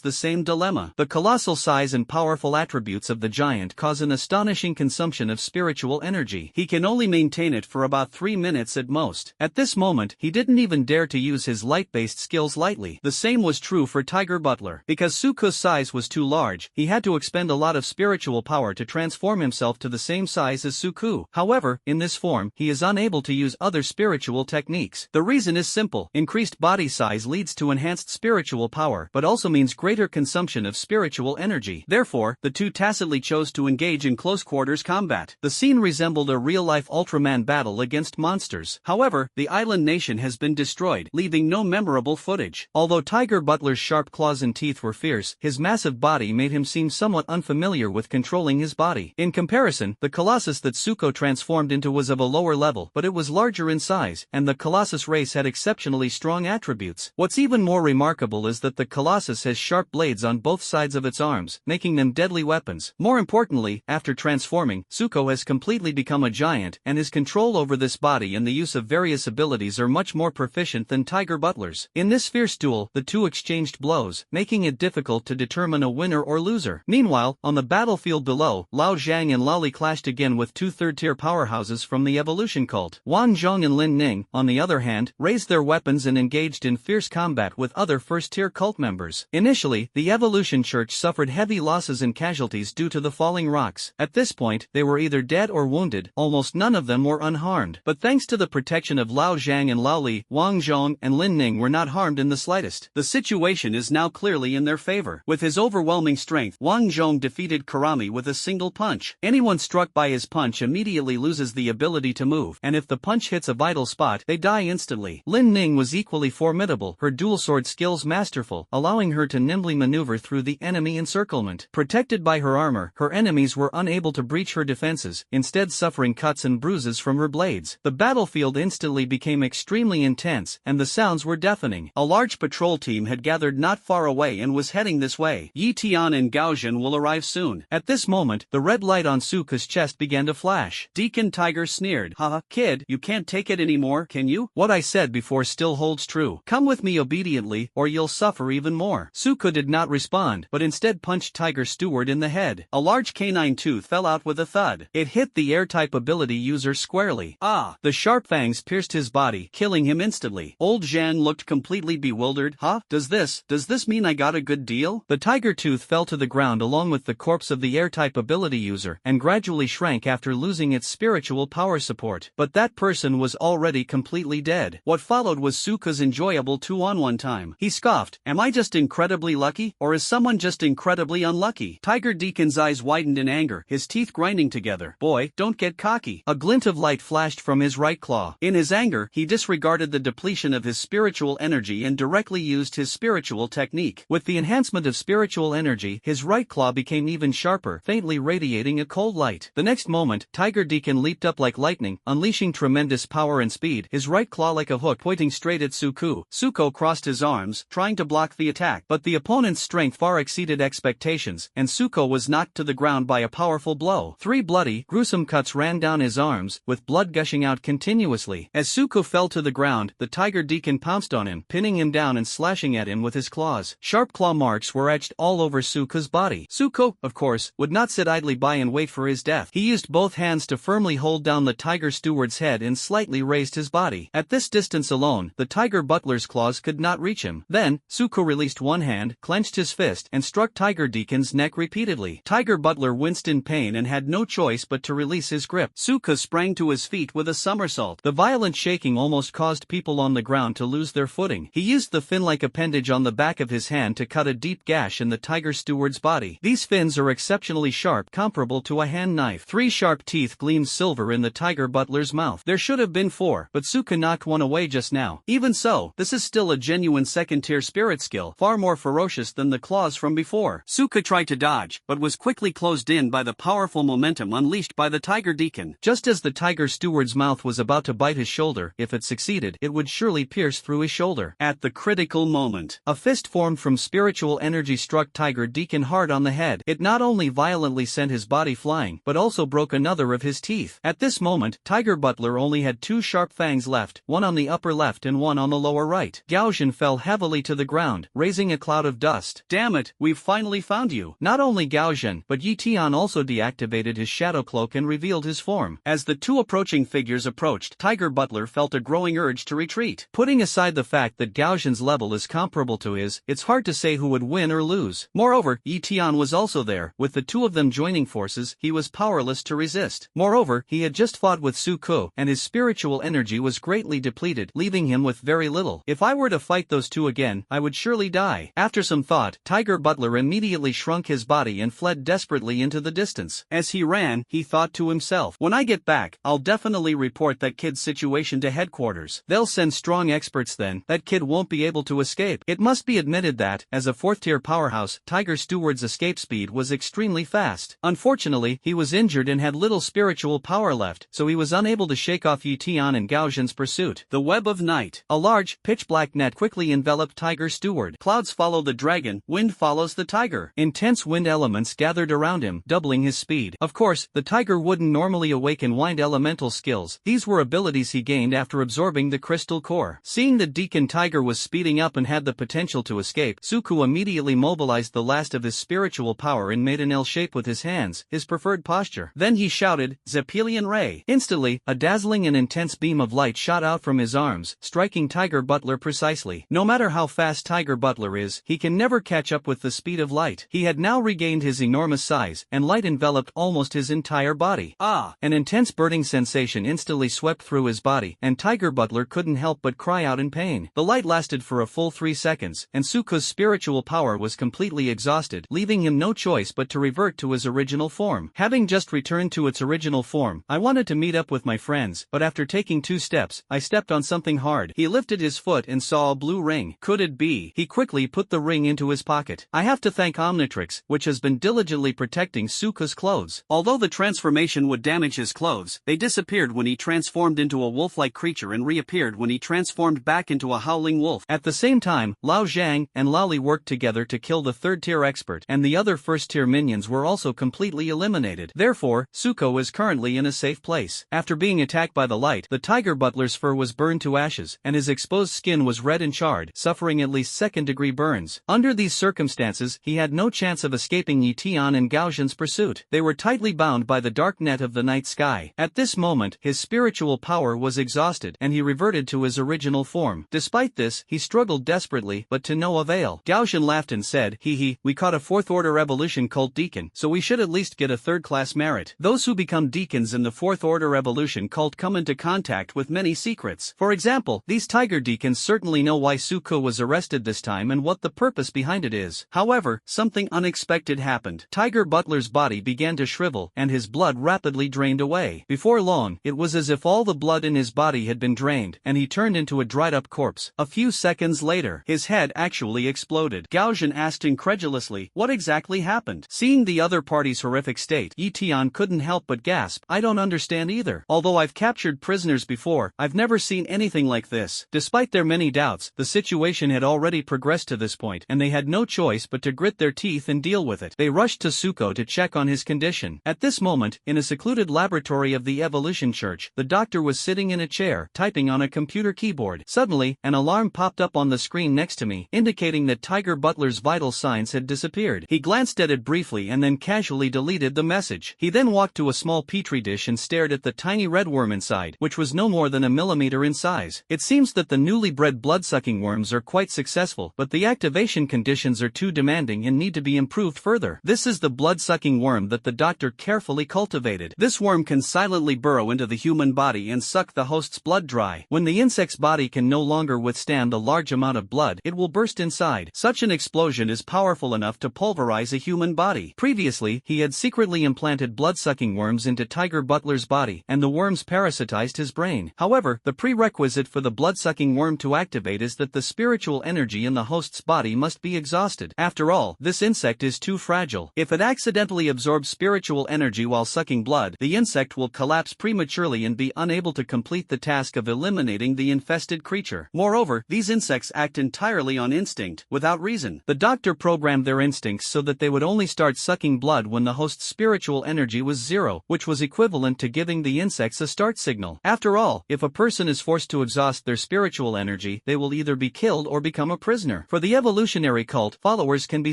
the same dilemma. The colossal size and powerful attributes of the giant cause an astonishing consumption of spiritual energy. He can only maintain it for about 3 minutes at most. At this moment, he didn't even dare to use his light-based skills lightly. The same was true for Tiger Butler. Because Suko's size was too large, he had to expend a lot of spiritual power to transform himself to the same size as Suko. However, in this form, he is unable to use other spiritual techniques. The reason is simple. Increased body size leads to enhanced spiritual power, but also means greater consumption of spiritual energy. Therefore, the two tacitly chose to engage in close-quarters combat. The scene resembled a real-life Ultraman battle against monsters. However, the island nation has been destroyed, leaving no memorable footage. Although Tiger Butler's sharp claws and teeth were fierce, his massive body made him seem somewhat unfamiliar with controlling his body. In comparison, the colossus that Suko transformed into was of a lower level, but it was larger in size, and the colossus race had exceptionally strong attributes. What's even more remarkable is that the colossus has sharp blades on both sides of its arms, making them deadly weapons. More importantly, after transforming, Suko has completely become a giant, and his control over this body and the use of various abilities are much more proficient than Tiger Butler's. In this fierce duel, the two exchanged blows, making it difficult to determine a winner or loser. Meanwhile, on the battlefield below, Lao Zhang and Lao Li clashed again with two 3rd-tier powerhouses from the evolution cult. Wang Zhong and Lin Ning, on the other hand, raised their weapons and engaged in fierce combat with other 1st-tier cult members. Initially, the evolution church suffered heavy losses and casualties due to the falling rocks. At this point, they were either dead or wounded, almost none of them were unharmed. But thanks to the protection of Lao Zhang and Lao Li, Wang Zhong and Lin Ning were not harmed in the slightest. The situation is now clearly in their favor. With his overwhelming strength, Wang Zhong defeated Karami with a single punch. Anyone struck by his punch immediately loses the ability to move, and if the punch hits a vital spot, they die instantly. Lin Ning was equally formidable, her dual sword skills masterful, allowing her to nimbly maneuver through the enemy encirclement. Protected by her armor, her enemies were unable to breach her defenses, instead suffering cuts and bruises from her blades. The battlefield instantly became extremely intense, and the sounds were deafening. A large patrol team had gathered not far away and was heading this way. Yi Tian and Gao Zhen will arrive soon. At this moment, the red light on Suko's chest began to flash. Deacon Tiger sneered. Haha, kid, you can't take it anymore, can you? What I said before still holds true. Come with me obediently, or you'll suffer even more. Suko did not respond, but instead punched Tiger Steward in the head. A large canine tooth fell out with a thud. It hit the air-type ability user squarely. Ah! The sharp fangs pierced his body, killing him instantly. Old Zhan looked completely bewildered. Huh? Does this mean I got a good deal? The tiger tooth fell to the ground along with the corpse of the air-type ability user, and gradually shrank after losing its spiritual power support. But that person was already completely dead. What followed was Suko's enjoyable 2-on-1 time. He scoffed, am I just incredibly lucky, or is someone just incredibly unlucky? Tiger Deacon's eyes widened in anger, his teeth grinding together. Boy, don't get cocky. A glint of of light flashed from his right claw. In his anger, he disregarded the depletion of his spiritual energy and directly used his spiritual technique. With the enhancement of spiritual energy, his right claw became even sharper, faintly radiating a cold light. The next moment, Tiger Deacon leaped up like lightning, unleashing tremendous power and speed, his right claw like a hook pointing straight at Suko. Suko crossed his arms, trying to block the attack, but the opponent's strength far exceeded expectations, and Suko was knocked to the ground by a powerful blow. 3 bloody, gruesome cuts ran down his arms, with blood gushing out continuously. As Suko fell to the ground, the Tiger Deacon pounced on him, pinning him down and slashing at him with his claws. Sharp claw marks were etched all over Suko's body. Suko, of course, would not sit idly by and wait for his death. He used both hands to firmly hold down the Tiger Steward's head and slightly raised his body. At this distance alone, the Tiger Butler's claws could not reach him. Then, Suko released one hand, clenched his fist, and struck Tiger Deacon's neck repeatedly. Tiger Butler winced in pain and had no choice but to release his grip. Suko sprang to his feet with a somersault. The violent shaking almost caused people on the ground to lose their footing. He used the fin-like appendage on the back of his hand to cut a deep gash in the Tiger Steward's body. These fins are exceptionally sharp, comparable to a hand knife. 3 sharp teeth gleamed silver in the Tiger Butler's mouth. There should have been 4, but Suko knocked one away just now. Even so, this is still a genuine second-tier spirit skill, far more ferocious than the claws from before. Suko tried to dodge, but was quickly closed in by the powerful momentum unleashed by the Tiger Deacon. Just as the Tiger Steward's mouth was about to bite his shoulder, if it succeeded, it would surely pierce through his shoulder. At the critical moment, a fist formed from spiritual energy struck Tiger Deacon hard on the head. It not only violently sent his body flying, but also broke another of his teeth. At this moment, Tiger Butler only had 2 sharp fangs left, one on the upper left and one on the lower right. Gaojin fell heavily to the ground, raising a cloud of dust. Damn it, we've finally found you. Not only Gaojin, but Yi Tian also deactivated his shadow cloak and revealed his form. As the 2 approaching figures approached, Tiger Butler felt a growing urge to retreat. Putting aside the fact that Gaojin's level is comparable to his, it's hard to say who would win or lose. Moreover, Yi Tian was also there. With the 2 of them joining forces, he was powerless to resist. Moreover, he had just fought with Suko, and his spiritual energy was greatly depleted, leaving him with very little. If I were to fight those 2 again, I would surely die. After some thought, Tiger Butler immediately shrunk his body and fled desperately into the distance. As he ran, he thought to himself, when I get back, I'll definitely report that kid's situation to headquarters. They'll send strong experts then. That kid won't be able to escape. It must be admitted that, as a 4th-tier powerhouse, Tiger Steward's escape speed was extremely fast. Unfortunately, he was injured and had little spiritual power left, so he was unable to shake off Yi Tian and Gaojin's pursuit. The web of night. A large, pitch-black net quickly enveloped Tiger Steward. Clouds follow the dragon, wind follows the tiger. Intense wind elements gathered around him, doubling his speed. Of course, the tiger wouldn't normally awaken wind elemental skills. These were abilities he gained after absorbing the crystal core. Seeing the Deacon Tiger was speeding up and had the potential to escape, Suko immediately mobilized the last of his spiritual power and made an L shape with his hands, his preferred posture. Then he shouted, Zeppelian Ray. Instantly, a dazzling and intense beam of light shot out from his arms, striking Tiger Butler precisely. No matter how fast Tiger Butler is, he can never catch up with the speed of light. He had now regained his enormous size, and light enveloped almost his entire body. Ah! An intense burning sensation instantly swept through his body, and Tiger Butler couldn't help but cry out in pain. The light lasted for a full 3 seconds, and Suko's spiritual power was completely exhausted, leaving him no choice but to revert to his original form. Having just returned to its original form, I wanted to meet up with my friends, but after taking 2 steps, I stepped on something hard. He lifted his foot and saw a blue ring. Could it be? He quickly put the ring into his pocket. I have to thank Omnitrix, which has been diligently protecting Suko's clothes. Although the transformation would damage his clothes, they disappeared when he transformed into a wolf-like creature and reappeared when he transformed back into a howling wolf. At the same time, Lao Zhang and Lali worked together to kill the 3rd-tier expert, and the other 1st-tier minions were also completely eliminated. Therefore, Suko is currently in a safe place. After being attacked by the light, the Tiger Butler's fur was burned to ashes, and his exposed skin was red and charred, suffering at least 2nd-degree burns. Under these circumstances, he had no chance of escaping Yi Tian and Gaojin's pursuit. They were tightly bound by the dark net of the night sky. At this moment, his spiritual power was exhausted, and he reverted to his original form. Despite this, he struggled desperately, but to no avail. Gaojin laughed and said, "Hee, we caught a 4th-order evolution cult deacon, so we should at least get a 3rd-class merit. Those who become deacons in the 4th-order evolution cult come into contact with many secrets. For example, these tiger deacons certainly know why Suko was arrested this time and what the purpose behind it is." However, something unexpected happened. Tiger Butler's body began to shrivel, and his blood rapidly drained away. Before Before long, it was as if all the blood in his body had been drained, and he turned into a dried-up corpse. A few seconds later, his head actually exploded. Gaojin asked incredulously, what exactly happened? Seeing the other party's horrific state, Yi Tian couldn't help but gasp, I don't understand either. Although I've captured prisoners before, I've never seen anything like this. Despite their many doubts, the situation had already progressed to this point, and they had no choice but to grit their teeth and deal with it. They rushed to Suko to check on his condition. At this moment, in a secluded laboratory of the Evolution Church, the doctor was sitting in a chair, typing on a computer keyboard. Suddenly, an alarm popped up on the screen next to me, indicating that Tiger Butler's vital signs had disappeared. He glanced at it briefly and then casually deleted the message. He then walked to a small petri dish and stared at the tiny red worm inside, which was no more than a millimeter in size. It seems that the newly bred blood-sucking worms are quite successful, but the activation conditions are too demanding and need to be improved further. This is the blood-sucking worm that the doctor carefully cultivated. This worm can silently burrow into the human body and suck the host's blood dry. When the insect's body can no longer withstand the large amount of blood, it will burst inside. Such an explosion is powerful enough to pulverize a human body. Previously, he had secretly implanted blood-sucking worms into Tiger Butler's body, and the worms parasitized his brain. However, the prerequisite for the blood-sucking worm to activate is that the spiritual energy in the host's body must be exhausted. After all, this insect is too fragile. If it accidentally absorbs spiritual energy while sucking blood, the insect will collapse prematurely and be unable to complete the task of eliminating the infested creature. Moreover, these insects act entirely on instinct, without reason. The doctor programmed their instincts so that they would only start sucking blood when the host's spiritual energy was zero, which was equivalent to giving the insects a start signal. After all, if a person is forced to exhaust their spiritual energy, they will either be killed or become a prisoner. For the evolutionary cult, followers can be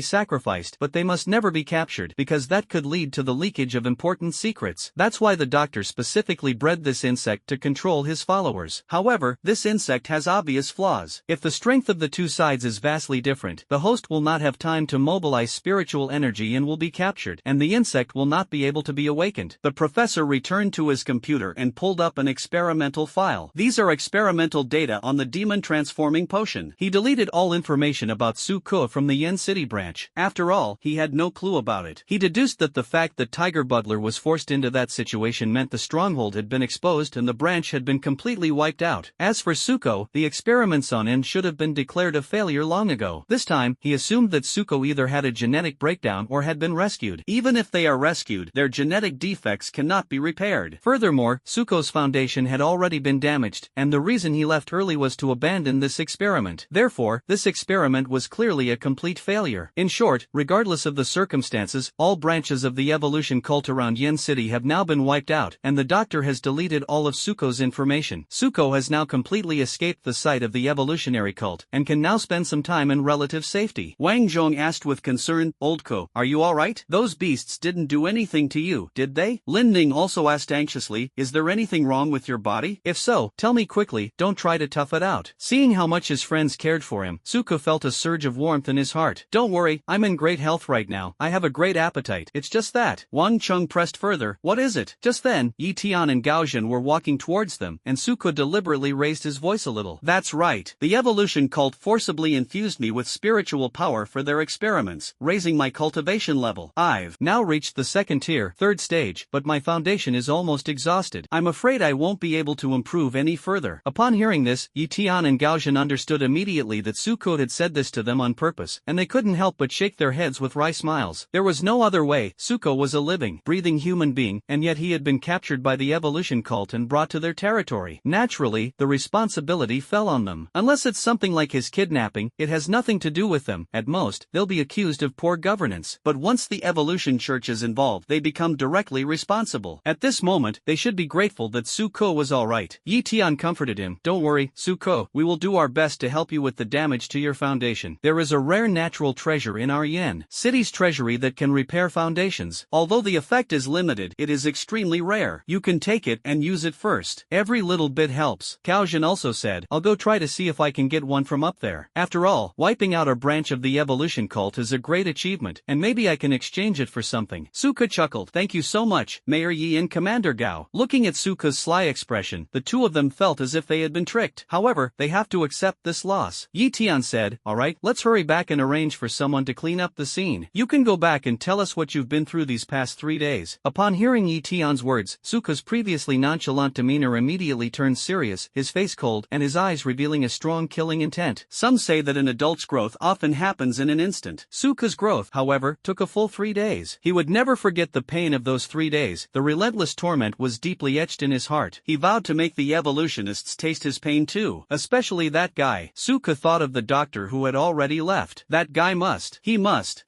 sacrificed, but they must never be captured, because that could lead to the leakage of important secrets. That's why the doctor specifically bred this insect to control his followers. However, this insect has obvious flaws. If the strength of the two sides is vastly different, the host will not have time to mobilize spiritual energy and will be captured, and the insect will not be able to be awakened. The professor returned to his computer and pulled up an experimental file. These are experimental data on the demon transforming potion. He deleted all information about Suko from the Yen City branch. After all, he had no clue about it. He deduced that the fact that Tiger Butler was forced into that situation meant the stronghold had been exposed and the branch had been completely wiped out. As for Suko, the experiments on him should have been declared a failure long ago. This time, he assumed that Suko either had a genetic breakdown or had been rescued. Even if they are rescued, their genetic defects cannot be repaired. Furthermore, Suko's foundation had already been damaged, and the reason he left early was to abandon this experiment. Therefore, this experiment was clearly a complete failure. In short, regardless of the circumstances, all branches of the evolution cult around Yen City have now been wiped out, and the doctor has deleted all of Suko's information. Suko has now completely escaped the site of the evolutionary cult, and can now spend some time in relative safety. Wang Zhong asked with concern, Oldko, are you alright? Those beasts didn't do anything to you, did they? Lin Ning also asked anxiously, is there anything wrong with your body? If so, tell me quickly, don't try to tough it out. Seeing how much his friends cared for him, Suko felt a surge of warmth in his heart. Don't worry, I'm in great health right now. I have a great appetite. It's just that. Wang Chung pressed further, what is it? Just then, Yi Tian and Gaojin were walking towards them, and Suko deliberately raised his voice a little. That's right. The evolution cult forcibly infused me with spiritual power for their experiments, raising my cultivation level. I've now reached the second tier, third stage, but my foundation is almost exhausted. I'm afraid I won't be able to improve any further. Upon hearing this, Yi Tian and Gaojin understood immediately that Suko had said this to them on purpose, and they couldn't help but shake their heads with wry smiles. There was no other way. Suko was a living, breathing human being, and yet he had been captured by the evolution cult and brought to their territory. Naturally, the responsibility fell on them. Unless it's something like his kidnapping, it has nothing to do with them. At most, they'll be accused of poor governance. But once the evolution church is involved, they become directly responsible. At this moment, they should be grateful that Suko was alright. Yi Tian comforted him. Don't worry, Suko, we will do our best to help you with the damage to your foundation. There is a rare natural treasure in our Yen City's treasury that can repair foundations. Although the effect is limited, it is extremely rare. You can take it and use it first. Every little bit helps. Gaojin also said, I'll go try to see if I can get one from up there. After all, wiping out a branch of the evolution cult is a great achievement, and maybe I can exchange it for something. Suko chuckled. Thank you so much, Mayor Yi and Commander Gao. Looking at Suko's sly expression, the two of them felt as if they had been tricked. However, they have to accept this loss. Yi Tian said, alright, let's hurry back and arrange for someone to clean up the scene. You can go back and tell us what you've been through these past 3 days. Upon hearing Yi Tian's words, words, Suka's previously nonchalant demeanor immediately turned serious, his face cold and his eyes revealing a strong killing intent. Some say that an adult's growth often happens in an instant. Suka's growth, however, took a full 3 days. He would never forget the pain of those 3 days. The relentless torment was deeply etched in his heart. He vowed to make the evolutionists taste his pain too, especially that guy. Suka thought of the doctor who had already left. That guy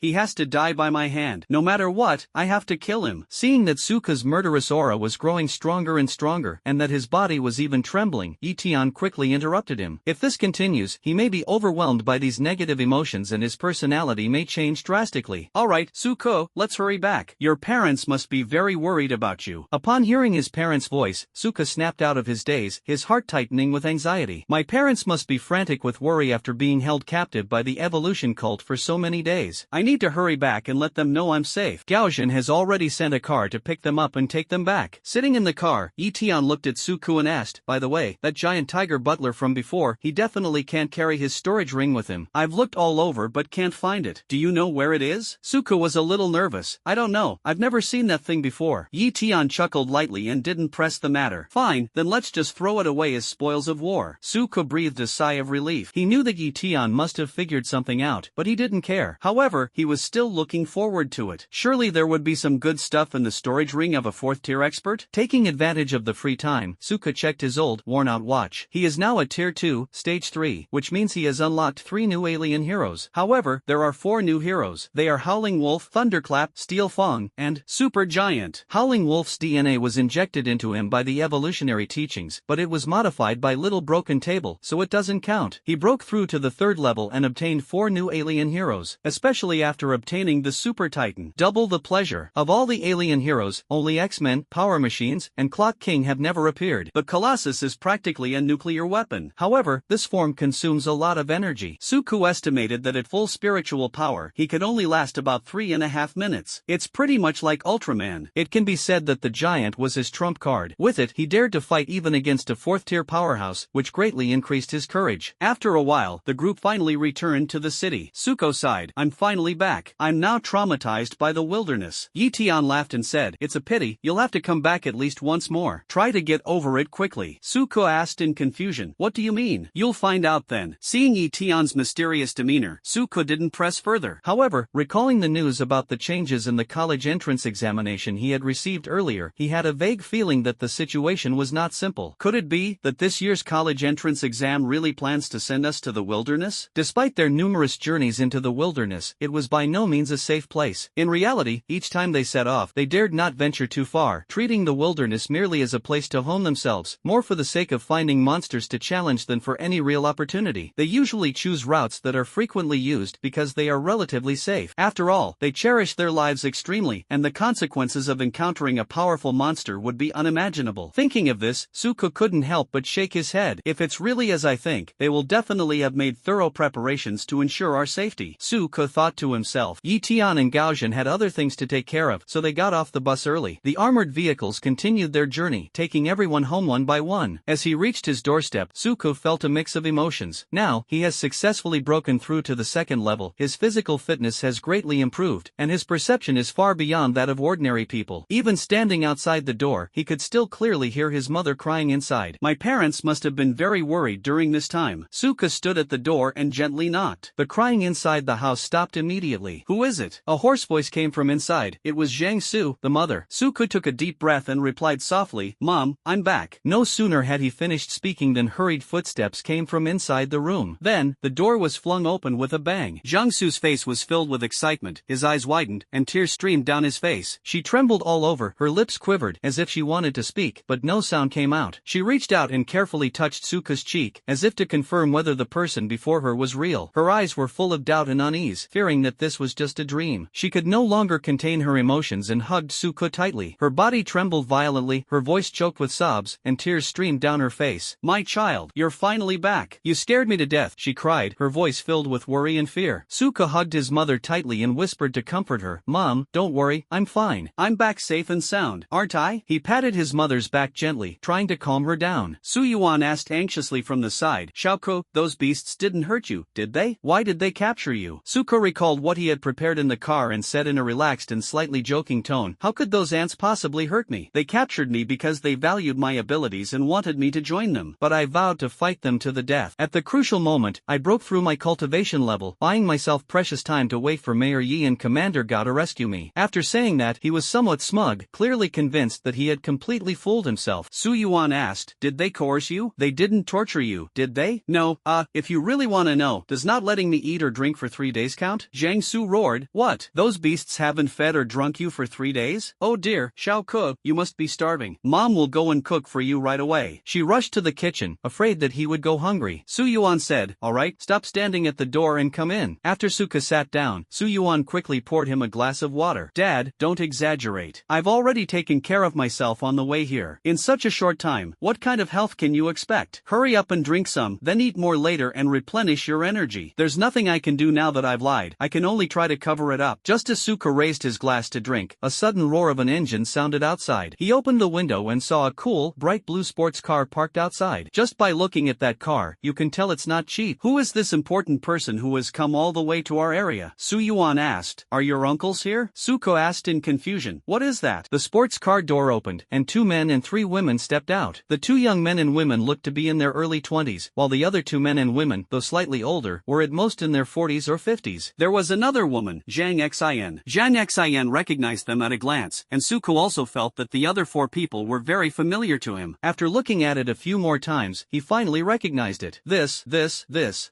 he has to die by my hand. No matter what, I have to kill him. Seeing that Suka's murderous aura was growing stronger and stronger, and that his body was even trembling, Itian quickly interrupted him. If this continues, he may be overwhelmed by these negative emotions and his personality may change drastically. Alright, Suko, let's hurry back. Your parents must be very worried about you. Upon hearing his parents' voice, Suka snapped out of his daze, his heart tightening with anxiety. My parents must be frantic with worry after being held captive by the evolution cult for so many days. I need to hurry back and let them know I'm safe. Gaojin has already sent a car to pick them up and take them back. Sitting in the car, Itian looked at Suku and asked, by the way, that giant tiger butler from before, he definitely can't carry his storage ring with him. I've looked all over but can't find it. Do you know where it is? Suku was a little nervous. I don't know. I've never seen that thing before. Itian chuckled lightly and didn't press the matter. Fine, then let's just throw it away as spoils of war. Suku breathed a sigh of relief. He knew that Itian must have figured something out, but he didn't care. However, he was still looking forward to it. Surely there would be some good stuff in the storage ring of a 4th-tier expert? Taking advantage of the free time, Suka checked his old, worn-out watch. He is now at Tier 2, Stage 3, which means he has unlocked 3 new alien heroes. However, there are 4 new heroes. They are Howling Wolf, Thunderclap, Steel Fang, and Super Giant. Howling Wolf's DNA was injected into him by the evolutionary teachings, but it was modified by Little Broken Table, so it doesn't count. He broke through to the 3rd level and obtained 4 new alien heroes, especially after obtaining the Super Titan. Double the pleasure. Of all the alien heroes, only X-Men, Power Machines, and Clock King have never appeared. The Colossus is practically a nuclear weapon. However, this form consumes a lot of energy. Suku estimated that at full spiritual power, he could only last about 3.5 minutes. It's pretty much like Ultraman. It can be said that the giant was his trump card. With it, he dared to fight even against a 4th-tier powerhouse, which greatly increased his courage. After a while, the group finally returned to the city. Suko sighed, I'm finally back. I'm now traumatized by the wilderness. Yitian laughed and said, it's a pity, you'll have to come back at least once more. Try to get over it quickly. Suko asked in confusion, what do you mean? You'll find out then. Seeing Yitian's mysterious demeanor, Suko didn't press further. However, recalling the news about the changes in the college entrance examination he had received earlier, he had a vague feeling that the situation was not simple. Could it be that this year's college entrance exam really plans to send us to the wilderness? Despite their numerous journeys into the wilderness, it was by no means a safe place. In reality, each time they set off, they dared not venture too far, treating the wilderness merely as a place to hone themselves, more for the sake of finding monsters to challenge than for any real opportunity. They usually choose routes that are frequently used because they are relatively safe. After all, they cherish their lives extremely, and the consequences of encountering a powerful monster would be unimaginable. Thinking of this, Suko couldn't help but shake his head. If it's really as I think, they will definitely have made thorough preparations to ensure our safety. Suko thought to himself. Yitian and Gaojin had other things to take care of, so they got off the bus early. The armored vehicles continued their journey, taking everyone home one by one. As he reached his doorstep, Suko felt a mix of emotions. Now, he has successfully broken through to the 2nd level, his physical fitness has greatly improved, and his perception is far beyond that of ordinary people. Even standing outside the door, he could still clearly hear his mother crying inside. My parents must have been very worried during this time. Suka stood at the door and gently knocked. The crying inside the house stopped immediately. Who is it? A hoarse voice came from inside. It was Zhang Su, the mother. Suka took a deep breath and replied softly, Mom, I'm back. No sooner had he finished speaking than hurried footsteps came from inside the room. Then, the door was flung open with a bang. Zhang Su's face was filled with excitement, his eyes widened, and tears streamed down his face. She trembled all over, her lips quivered, as if she wanted to speak, but no sound came out. She reached out and carefully touched Suka's cheek, as if to confirm whether the person before her was real. Her eyes were full of doubt and unease, fearing that this was just a dream. She could no longer contain her emotions and hugged Suka tightly. Her body trembled violently, her voice choked with sobs, and tears streamed down her face. My child, you're finally back. You scared me to death, she cried, her voice filled with worry and fear. Suka hugged his mother tightly and whispered to comfort her, Mom, don't worry, I'm fine. I'm back safe and sound, aren't I? He patted his mother's back gently, trying to calm her down. Su Yuan asked anxiously from the side, Xiaoko, those beasts didn't hurt you, did they? Why did they capture you? Suka recalled what he had prepared in the car and said in a relaxed and slightly joking tone, how could those ants possibly hurt hurt me. They captured me because they valued my abilities and wanted me to join them, but I vowed to fight them to the death. At the crucial moment, I broke through my cultivation level, buying myself precious time to wait for Mayor Yi and Commander Gao to rescue me. After saying that, he was somewhat smug, clearly convinced that he had completely fooled himself. Su Yuan asked, did they coerce you? They didn't torture you, did they? No, if you really want to know, does not letting me eat or drink for 3 days count? Jiang Su roared. What? Those beasts haven't fed or drunk you for 3 days? Oh dear, Xiao Ke, you must be starving. Mom will go and cook for you right away. She rushed to the kitchen, afraid that he would go hungry. Su Yuan said, alright, stop standing at the door and come in. After Suka sat down, Su Yuan quickly poured him a glass of water. Dad, don't exaggerate. I've already taken care of myself on the way here. In such a short time, what kind of health can you expect? Hurry up and drink some, then eat more later and replenish your energy. There's nothing I can do now that I've lied. I can only try to cover it up. Just as Suka raised his glass to drink, a sudden roar of an engine sounded outside. He opened the window and saw a cool, bright blue sports car parked outside. Just by looking at that car, you can tell it's not cheap. Who is this important person who has come all the way to our area? Su Yuan asked. Are your uncles here? Suko asked in confusion. What is that? The sports car door opened, and 2 men and 3 women stepped out. The 2 young men and women looked to be in their early 20s, while the other 2 men and women, though slightly older, were at most in their 40s or 50s. There was another woman, Zhang Xin. Zhang Xin recognized them at a glance, and Suko also felt that the other 4 people were very familiar to him. After looking at it a few more times, he finally recognized it. This.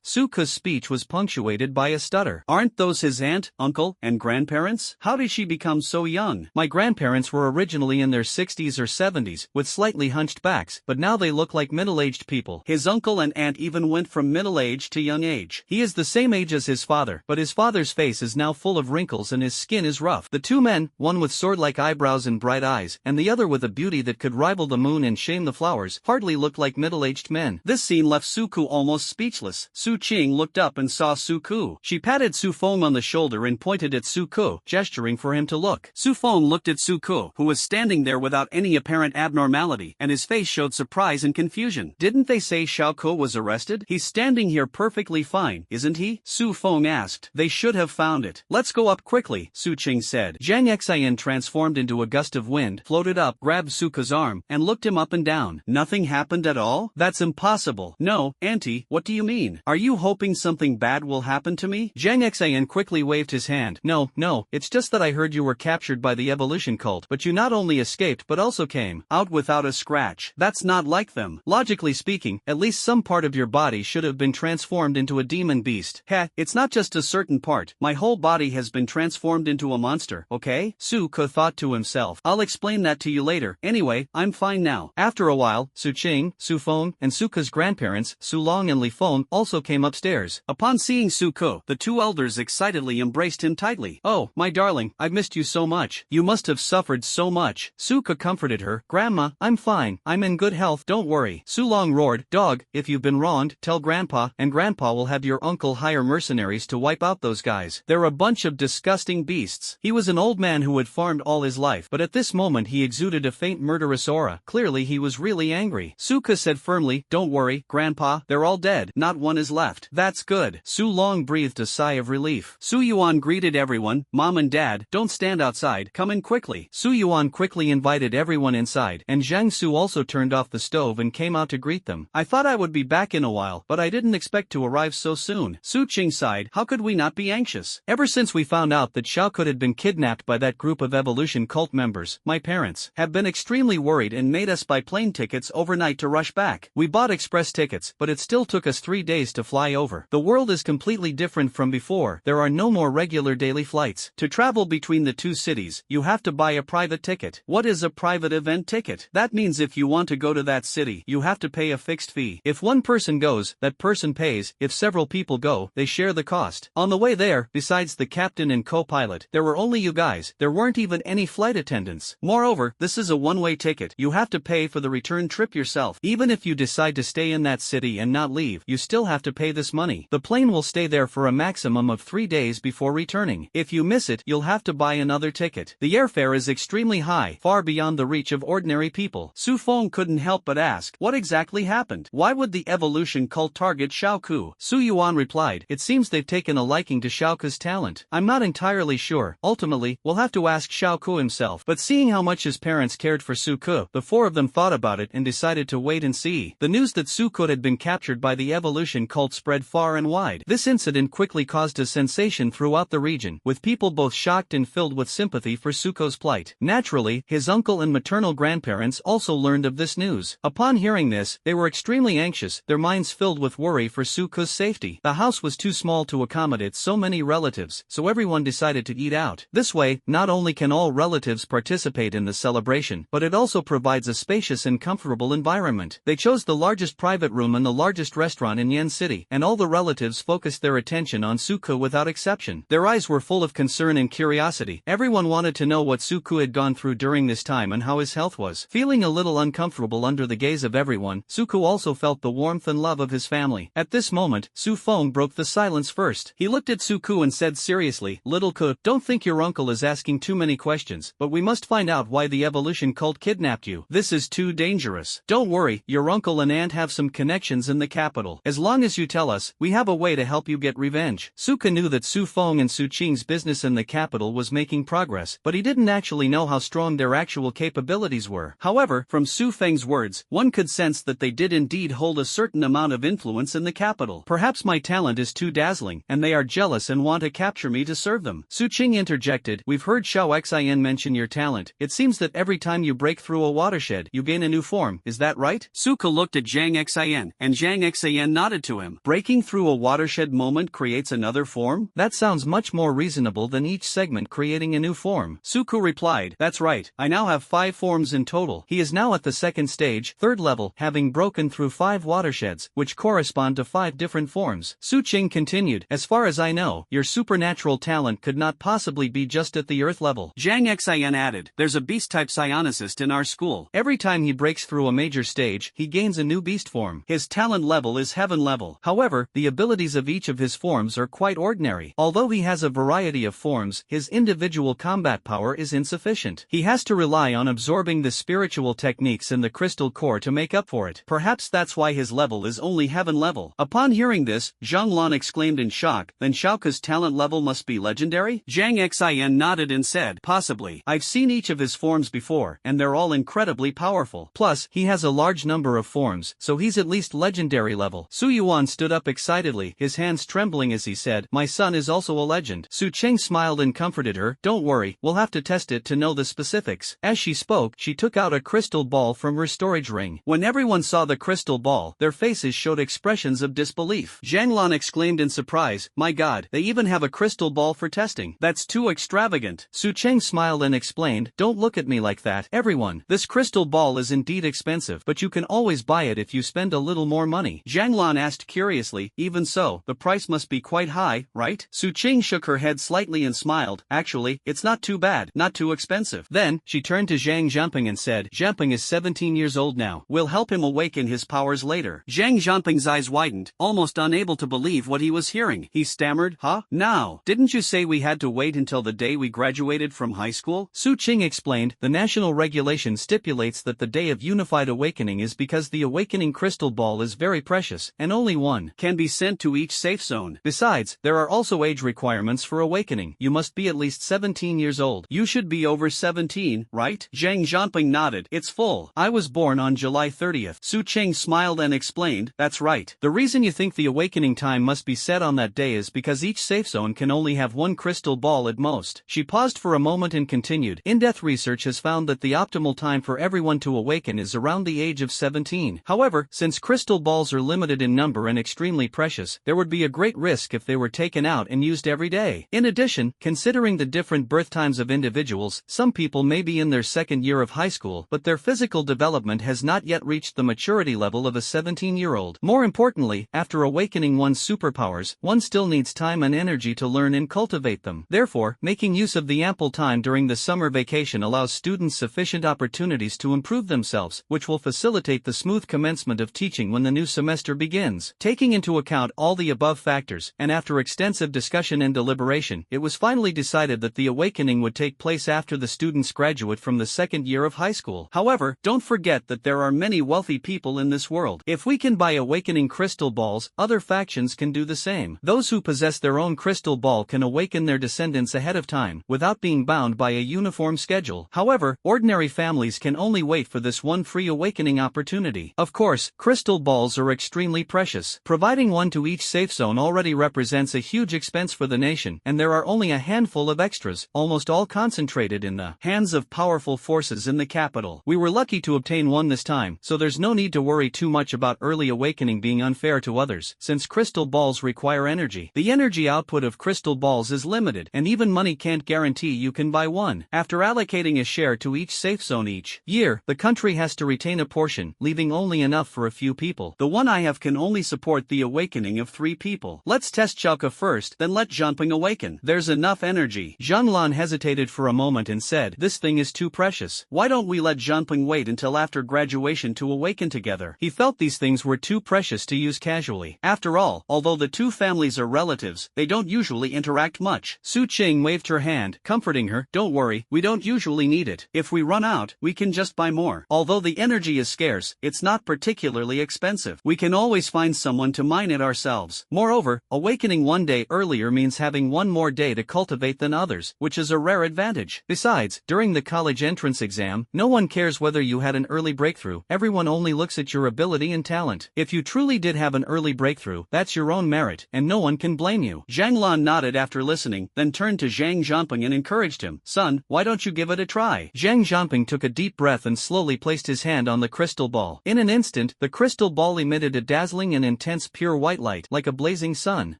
Suko's speech was punctuated by a stutter. Aren't those his aunt, uncle, and grandparents? How did she become so young? My grandparents were originally in their 60s or 70s, with slightly hunched backs, but now they look like middle-aged people. His uncle and aunt even went from middle age to young age. He is the same age as his father, but his father's face is now full of wrinkles and his skin is rough. The 2 men, one with sword-like eyebrows and bright eyes, and the other with a beauty that could rival the moon and shame the flowers, hardly looked like middle-aged men. This scene left Suku almost speechless. Su Qing looked up and saw Suku. She patted Su Feng on the shoulder and pointed at Suku, gesturing for him to look. Su Feng looked at Suku, who was standing there without any apparent abnormality, and his face showed surprise and confusion. Didn't they say Xiao Ke was arrested? He's standing here perfectly fine, isn't he? Su Feng asked. They should have found it. Let's go up quickly, Su Qing said. Zhang Xin transformed into a gust of wind, floated up, grabbed Suka's arm, and looked him up and down. Nothing happened at all? That's impossible. No, Auntie, what do you mean? Are you hoping something bad will happen to me? Zhang Xin quickly waved his hand. No, it's just that I heard you were captured by the evolution cult, but you not only escaped but also came out without a scratch. That's not like them. Logically speaking, at least some part of your body should have been transformed into a demon beast. Heh, it's not just a certain part. My whole body has been transformed into a monster, okay? Su Ke thought to himself. I'll explain that to you later. Anyway, I'm fine now. After a while, Su Qing, Su Feng, and Suka's grandparents, Su Long and Li Feng, also came upstairs. Upon seeing Suko, the 2 elders excitedly embraced him tightly. Oh, my darling, I've missed you so much. You must have suffered so much. Suka comforted her. Grandma, I'm fine. I'm in good health, don't worry. Su Long roared. Dog, if you've been wronged, tell Grandpa, and Grandpa will have your uncle hire mercenaries to wipe out those guys. They're a bunch of disgusting beasts. He was an old man who had farmed all his life, but at this moment he exuded a faint murderous aura. Clearly he was really angry. Suka said firmly, don't worry, Grandpa, they're all dead. Not one is left. That's good. Su Long breathed a sigh of relief. Su Yuan greeted everyone. Mom and Dad, don't stand outside. Come in quickly. Su Yuan quickly invited everyone inside, and Zhang Su also turned off the stove and came out to greet them. I thought I would be back in a while, but I didn't expect to arrive so soon. Su Qing sighed. How could we not be anxious? Ever since we found out that Xiao Ke had been kidnapped by that group of evolution cult members, my parents have been extremely worried and made us buy plane tickets overnight to rush back. We bought express tickets, but it still took us 3 days to fly over. The world is completely different from before. There are no more regular daily flights. To travel between the 2 cities, you have to buy a private ticket. What is a private event ticket? That means if you want to go to that city, you have to pay a fixed fee. If one person goes, that person pays. If several people go, they share the cost. On the way there, besides the captain and co-pilot, there were only you guys. There weren't even any flight attendants. Moreover, this is a one-way ticket. You have to pay for the return trip yourself. Even if you decide to stay in that city and not leave, you still have to pay this money. The plane will stay there for a maximum of 3 days before returning. If you miss it, you'll have to buy another ticket. The airfare is extremely high, far beyond the reach of ordinary people. Su Feng couldn't help but ask, what exactly happened? Why would the evolution cult target Xiao Ke? Su Yuan replied, it seems they've taken a liking to Xiao Ke's talent. I'm not entirely sure. Ultimately, we'll have to ask Xiao Ke himself. But seeing how much his parents cared for Suko, the four of them thought about it and decided to wait and see. The news that Suko had been captured by the evolution cult spread far and wide. This incident quickly caused a sensation throughout the region, with people both shocked and filled with sympathy for Suko's plight. Naturally, his uncle and maternal grandparents also learned of this news. Upon hearing this, they were extremely anxious, their minds filled with worry for Suko's safety. The house was too small to accommodate so many relatives, so everyone decided to eat out. This way, not only can all relatives participate in the celebration, but it also provides a spacious and comfortable environment. They chose the largest private room and the largest restaurant in Yen City, and all the relatives focused their attention on Suko without exception. Their eyes were full of concern and curiosity. Everyone wanted to know what Suko had gone through during this time and how his health was. Feeling a little uncomfortable under the gaze of everyone, Suko also felt the warmth and love of his family. At this moment, Su Feng broke the silence first. He looked at Suko and said seriously, "Little Ko, don't think your uncle is asking too many questions, but we must find out why the evolution cult kidnapped you. This is too dangerous. Don't worry, your uncle and aunt have some connections in the capital. As long as you tell us, we have a way to help you get revenge." Suko knew that Su Feng and Su Qing's business in the capital was making progress, but he didn't actually know how strong their actual capabilities were. However, from Su Feng's words, one could sense that they did indeed hold a certain amount of influence in the capital. Perhaps my talent is too dazzling, and they are jealous and want to capture me to serve them. Su Qing interjected, "We've heard Xiao Xin mention your talent. It seems that every time you break through a watershed, you gain a new form, is that right?" Suko looked at Zhang Xin, and Zhang Xin nodded to him. Breaking through a watershed moment creates another form? That sounds much more reasonable than each segment creating a new form. Suko replied, "That's right, I now have 5 forms in total." He is now at the second stage, third level, having broken through 5 watersheds, which correspond to 5 different forms. Su Qing continued, "As far as I know, your supernatural talent could not possibly be just at the earth level." Zhang Xin added, "There's a beast-type psionicist in our school. Every time he breaks through a major stage, he gains a new beast form. His talent level is heaven level. However, the abilities of each of his forms are quite ordinary. Although he has a variety of forms, his individual combat power is insufficient. He has to rely on absorbing the spiritual techniques in the crystal core to make up for it. Perhaps that's why his level is only heaven level." Upon hearing this, Zhang Lan exclaimed in shock, "Then Xiaoke's talent level must be legendary?" Zhang Xin nodded and said, "Possibly. I've seen each of his forms before, and they're all incredibly powerful. Plus, he has a large number of forms, so he's at least legendary level." Su Yuan stood up excitedly, his hands trembling as he said, "My son is also a legend." Su Cheng smiled and comforted her, "Don't worry, we'll have to test it to know the specifics." As she spoke, she took out a crystal ball from her storage ring. When everyone saw the crystal ball, their faces showed expressions of disbelief. Zhang Lan exclaimed in surprise, "My god, they even have a crystal ball for testing. That's too extravagant." Su Cheng smiled and explained, "Don't look at me like that, everyone. This crystal ball is indeed expensive, but you can always buy it if you spend a little more money." Zhang Lan asked curiously, "Even so, the price must be quite high, right?" Su Cheng shook her head slightly and smiled, "Actually, it's not too bad, not too expensive." Then, she turned to Zhang Jianping and said, "Jianping is 17 years old now. We'll help him awaken his powers later." Zhang Jianping's eyes widened, almost unable to believe what he was hearing. He stammered, "Huh? Now, didn't you say we had to wait until the day we graduated from high school?" Su Qing explained, "The national regulation stipulates that the day of unified awakening is because the awakening crystal ball is very precious, and only one can be sent to each safe zone. Besides, there are also age requirements for awakening. You must be at least 17 years old. You should be over 17, right?" Zhang Jianping nodded, "It's full. I was born on July 30th. Su Qing smiled and explained, "That's right. The reason you think the awakening time must be set on that day is because each safe zone can only have one crystal ball at most." She paused for a moment and continued, "In-depth research has found that the optimal time for everyone to awaken is around the age of 17. However, since crystal balls are limited in number and extremely precious, there would be a great risk if they were taken out and used every day. In addition, considering the different birth times of individuals, some people may be in their second year of high school, but their physical development has not yet reached the maturity level of a 17-year-old. More importantly, after awakening one's superpowers, one still needs time and energy to learn and cultivate them. Therefore, making use of the ample time during the summer vacation allows students sufficient opportunities to improve themselves, which will facilitate the smooth commencement of teaching when the new semester begins." Taking into account all the above factors, and after extensive discussion and deliberation, it was finally decided that the awakening would take place after the students graduate from the second year of high school. However, don't forget that there are many wealthy people in this world. If we can buy awakening crystal balls, other factions can do the same. Those who possess their own crystal ball can awaken their descendants ahead of time, without being bound by a uniform schedule. schedule. However, ordinary families can only wait for this one free awakening opportunity. Of course, crystal balls are extremely precious. Providing one to each safe zone already represents a huge expense for the nation, and there are only a handful of extras, almost all concentrated in the hands of powerful forces in the capital. We were lucky to obtain one this time, so there's no need to worry too much about early awakening being unfair to others, since crystal balls require energy. The energy output of crystal balls is limited, and even money can't guarantee you can buy one. After allocating a share to each safe zone each year, the country has to retain a portion, leaving only enough for a few people. The one I have can only support the awakening of 3 people. Let's test Chauka first, then let Zhanping awaken. There's enough energy. Zhanlan hesitated for a moment and said, this thing is too precious. Why don't we let Zhanping wait until after graduation to awaken together? He felt these things were too precious to use casually. After all, although the two families are relatives, they don't usually interact much. Su Qing waved her hand, comforting her. Don't worry, we don't usually need it. If we run out, we can just buy more. Although the energy is scarce, it's not particularly expensive. We can always find someone to mine it ourselves. Moreover, awakening one day earlier means having one more day to cultivate than others, which is a rare advantage. Besides, during the college entrance exam, no one cares whether you had an early breakthrough. Everyone only looks at your ability and talent. If you truly did have an early breakthrough, that's your own merit, and no one can blame you. Zhang Lan nodded after listening, then turned to Zhang Zhanping and encouraged him. Son, why don't you give it a try? Zhang Zhanping took a deep breath and slowly placed his hand on the crystal ball. In an instant, the crystal ball emitted a dazzling and intense pure white light, like a blazing sun.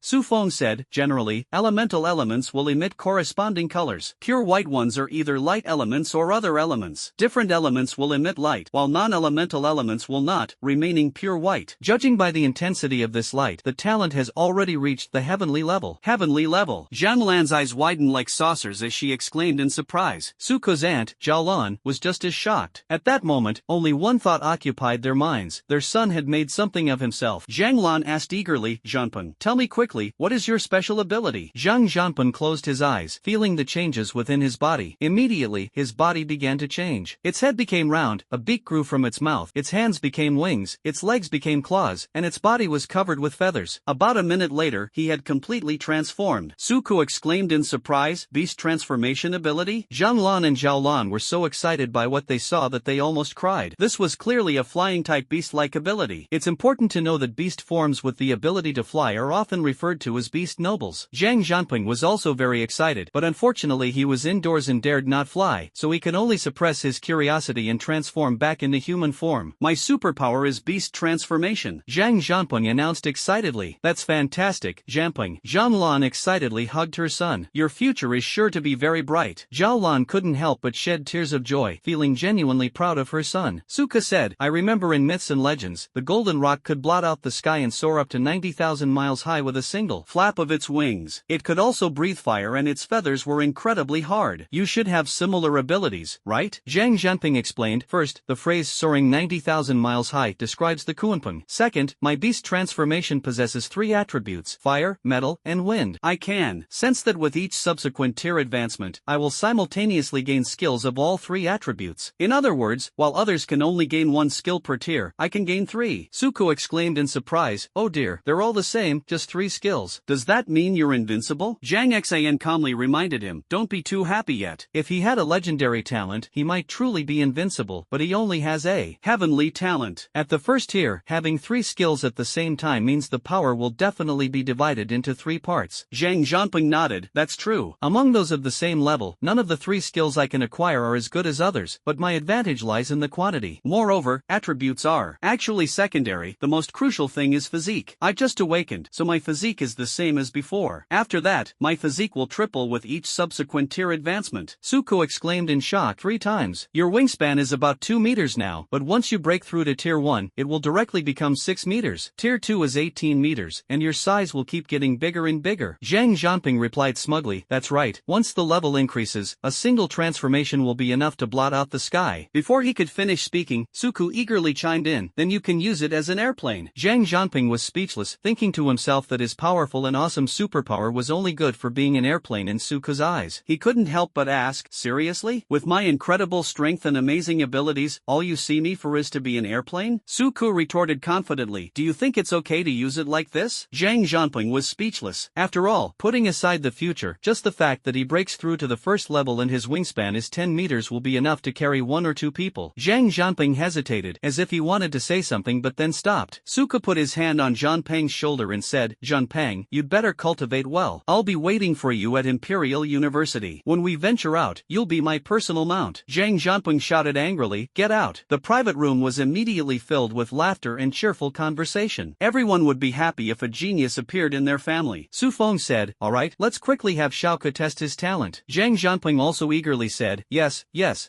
Su Feng said, generally, elemental elements will emit corresponding colors. Pure white ones are either light elements or other elements. Different elements will emit light, while non-elemental elements will not, remaining pure white. Judging by the intensity of this light, the talent has already reached the heavenly level. Heavenly level. Zhang Lan's eyes widened like saucers as she exclaimed in surprise. Su Ke's aunt, Zhao Lan, was just as shocked. At that moment, only one thought occupied their minds. Their son had made something of himself. Zhang Lan asked eagerly, Zhanping, tell me quickly, what is your special ability? Zhang Zhanping closed his eyes, feeling the changes within his body. Immediately, his body began to change. Its head became round, a beak grew from its mouth, its hands became wings, its legs became claws, and its body was covered with feathers. About a minute later, he had completely transformed. Su Ke exclaimed in surprise, beast transformation ability? Zhang Lan and Zhao Lan were so excited by what they saw that they almost cried. This was clearly a flying-type beast-like ability. It's important to know that beast forms with the ability to fly are often referred to as beast nobles. Zhang Zhanping was also very excited, but unfortunately he was indoors and dared not fly, so he could only suppress his curiosity and transform back into human form. My superpower is beast transformation, Zhang Zhanping announced excitedly. That's fantastic, Zhanping. Zhang Lan excitedly hugged her son. Your future is sure to be very bright. Zhao Lan couldn't help but shed tears of joy, feeling genuinely proud of her son. Su Ke said, I remember in myths and legends, the golden rock could blot out the sky and soar up to 90,000 miles high with a single flap of its wings. It could also breathe fire and its feathers were incredibly hard. You should have similar abilities, right? Zhang Zhanping explained. First, the phrase soaring 90,000 miles high describes the Kuanping. Second, my beast transformation possesses 3 attributes, fire, metal, and wind. I can sense that with each subsequent tier advancement, I will simultaneously gain skills of all 3 attributes. In other words, while others can only gain 1 skill per tier, I can gain 3. Su Ke exclaimed in surprise, oh dear, they're all the same, just 3 skills. Does that mean you're invincible? Zhang Xan calmly reminded him, don't be too happy yet. If he had a legendary talent, he might truly be invincible, but he only has a heavenly talent. At the first tier, having 3 skills at the same time means the power will definitely be divided into 3 parts. Zhang Zhanping nodded, that's true. Among those of the same level, none of the 3 skills I can acquire are as good as others, but my advantage lies in the quantity. Moreover, attributes are actually secondary. The most crucial thing is physique. I just awakened, so my physique is the same as before. After that, my physique will triple with each subsequent tier advancement. Su Ke exclaimed in shock 3 times. Your wingspan is about 2 meters now, but once you break through to tier 1, it will directly become 6 meters. Tier 2 is 18 meters, and your size will keep getting bigger and bigger. Zhang Zhanping replied smugly, that's right. Once the level increases, a single transformation will be enough to blot out the sky. Before he could finish speaking, Su Ke eagerly chimed in, then you can use it as an airplane. Zhang Zhanping was speechless, thinking to himself that his powerful and awesome superpower was only good for being an airplane in Su Ke's eyes. He couldn't help but ask, seriously? With my incredible strength and amazing abilities, all you see me for is to be an airplane? Su Ke retorted confidently, do you think it's okay to use it like this? Zhang Zhanping was speechless. After all, putting aside the future, just the fact that he breaks through to the first level and his wingspan wingspan is 10 meters will be enough to carry 1 or 2 people. Zhang Jianping hesitated, as if he wanted to say something but then stopped. Suka put his hand on Jianping's shoulder and said, Jianping, you'd better cultivate well. I'll be waiting for you at Imperial University. When we venture out, you'll be my personal mount. Zhang Jianping shouted angrily, get out. The private room was immediately filled with laughter and cheerful conversation. Everyone would be happy if a genius appeared in their family. Su Feng said, alright, let's quickly have Xiaoke test his talent. Zhang Jianping also eagerly said, yes,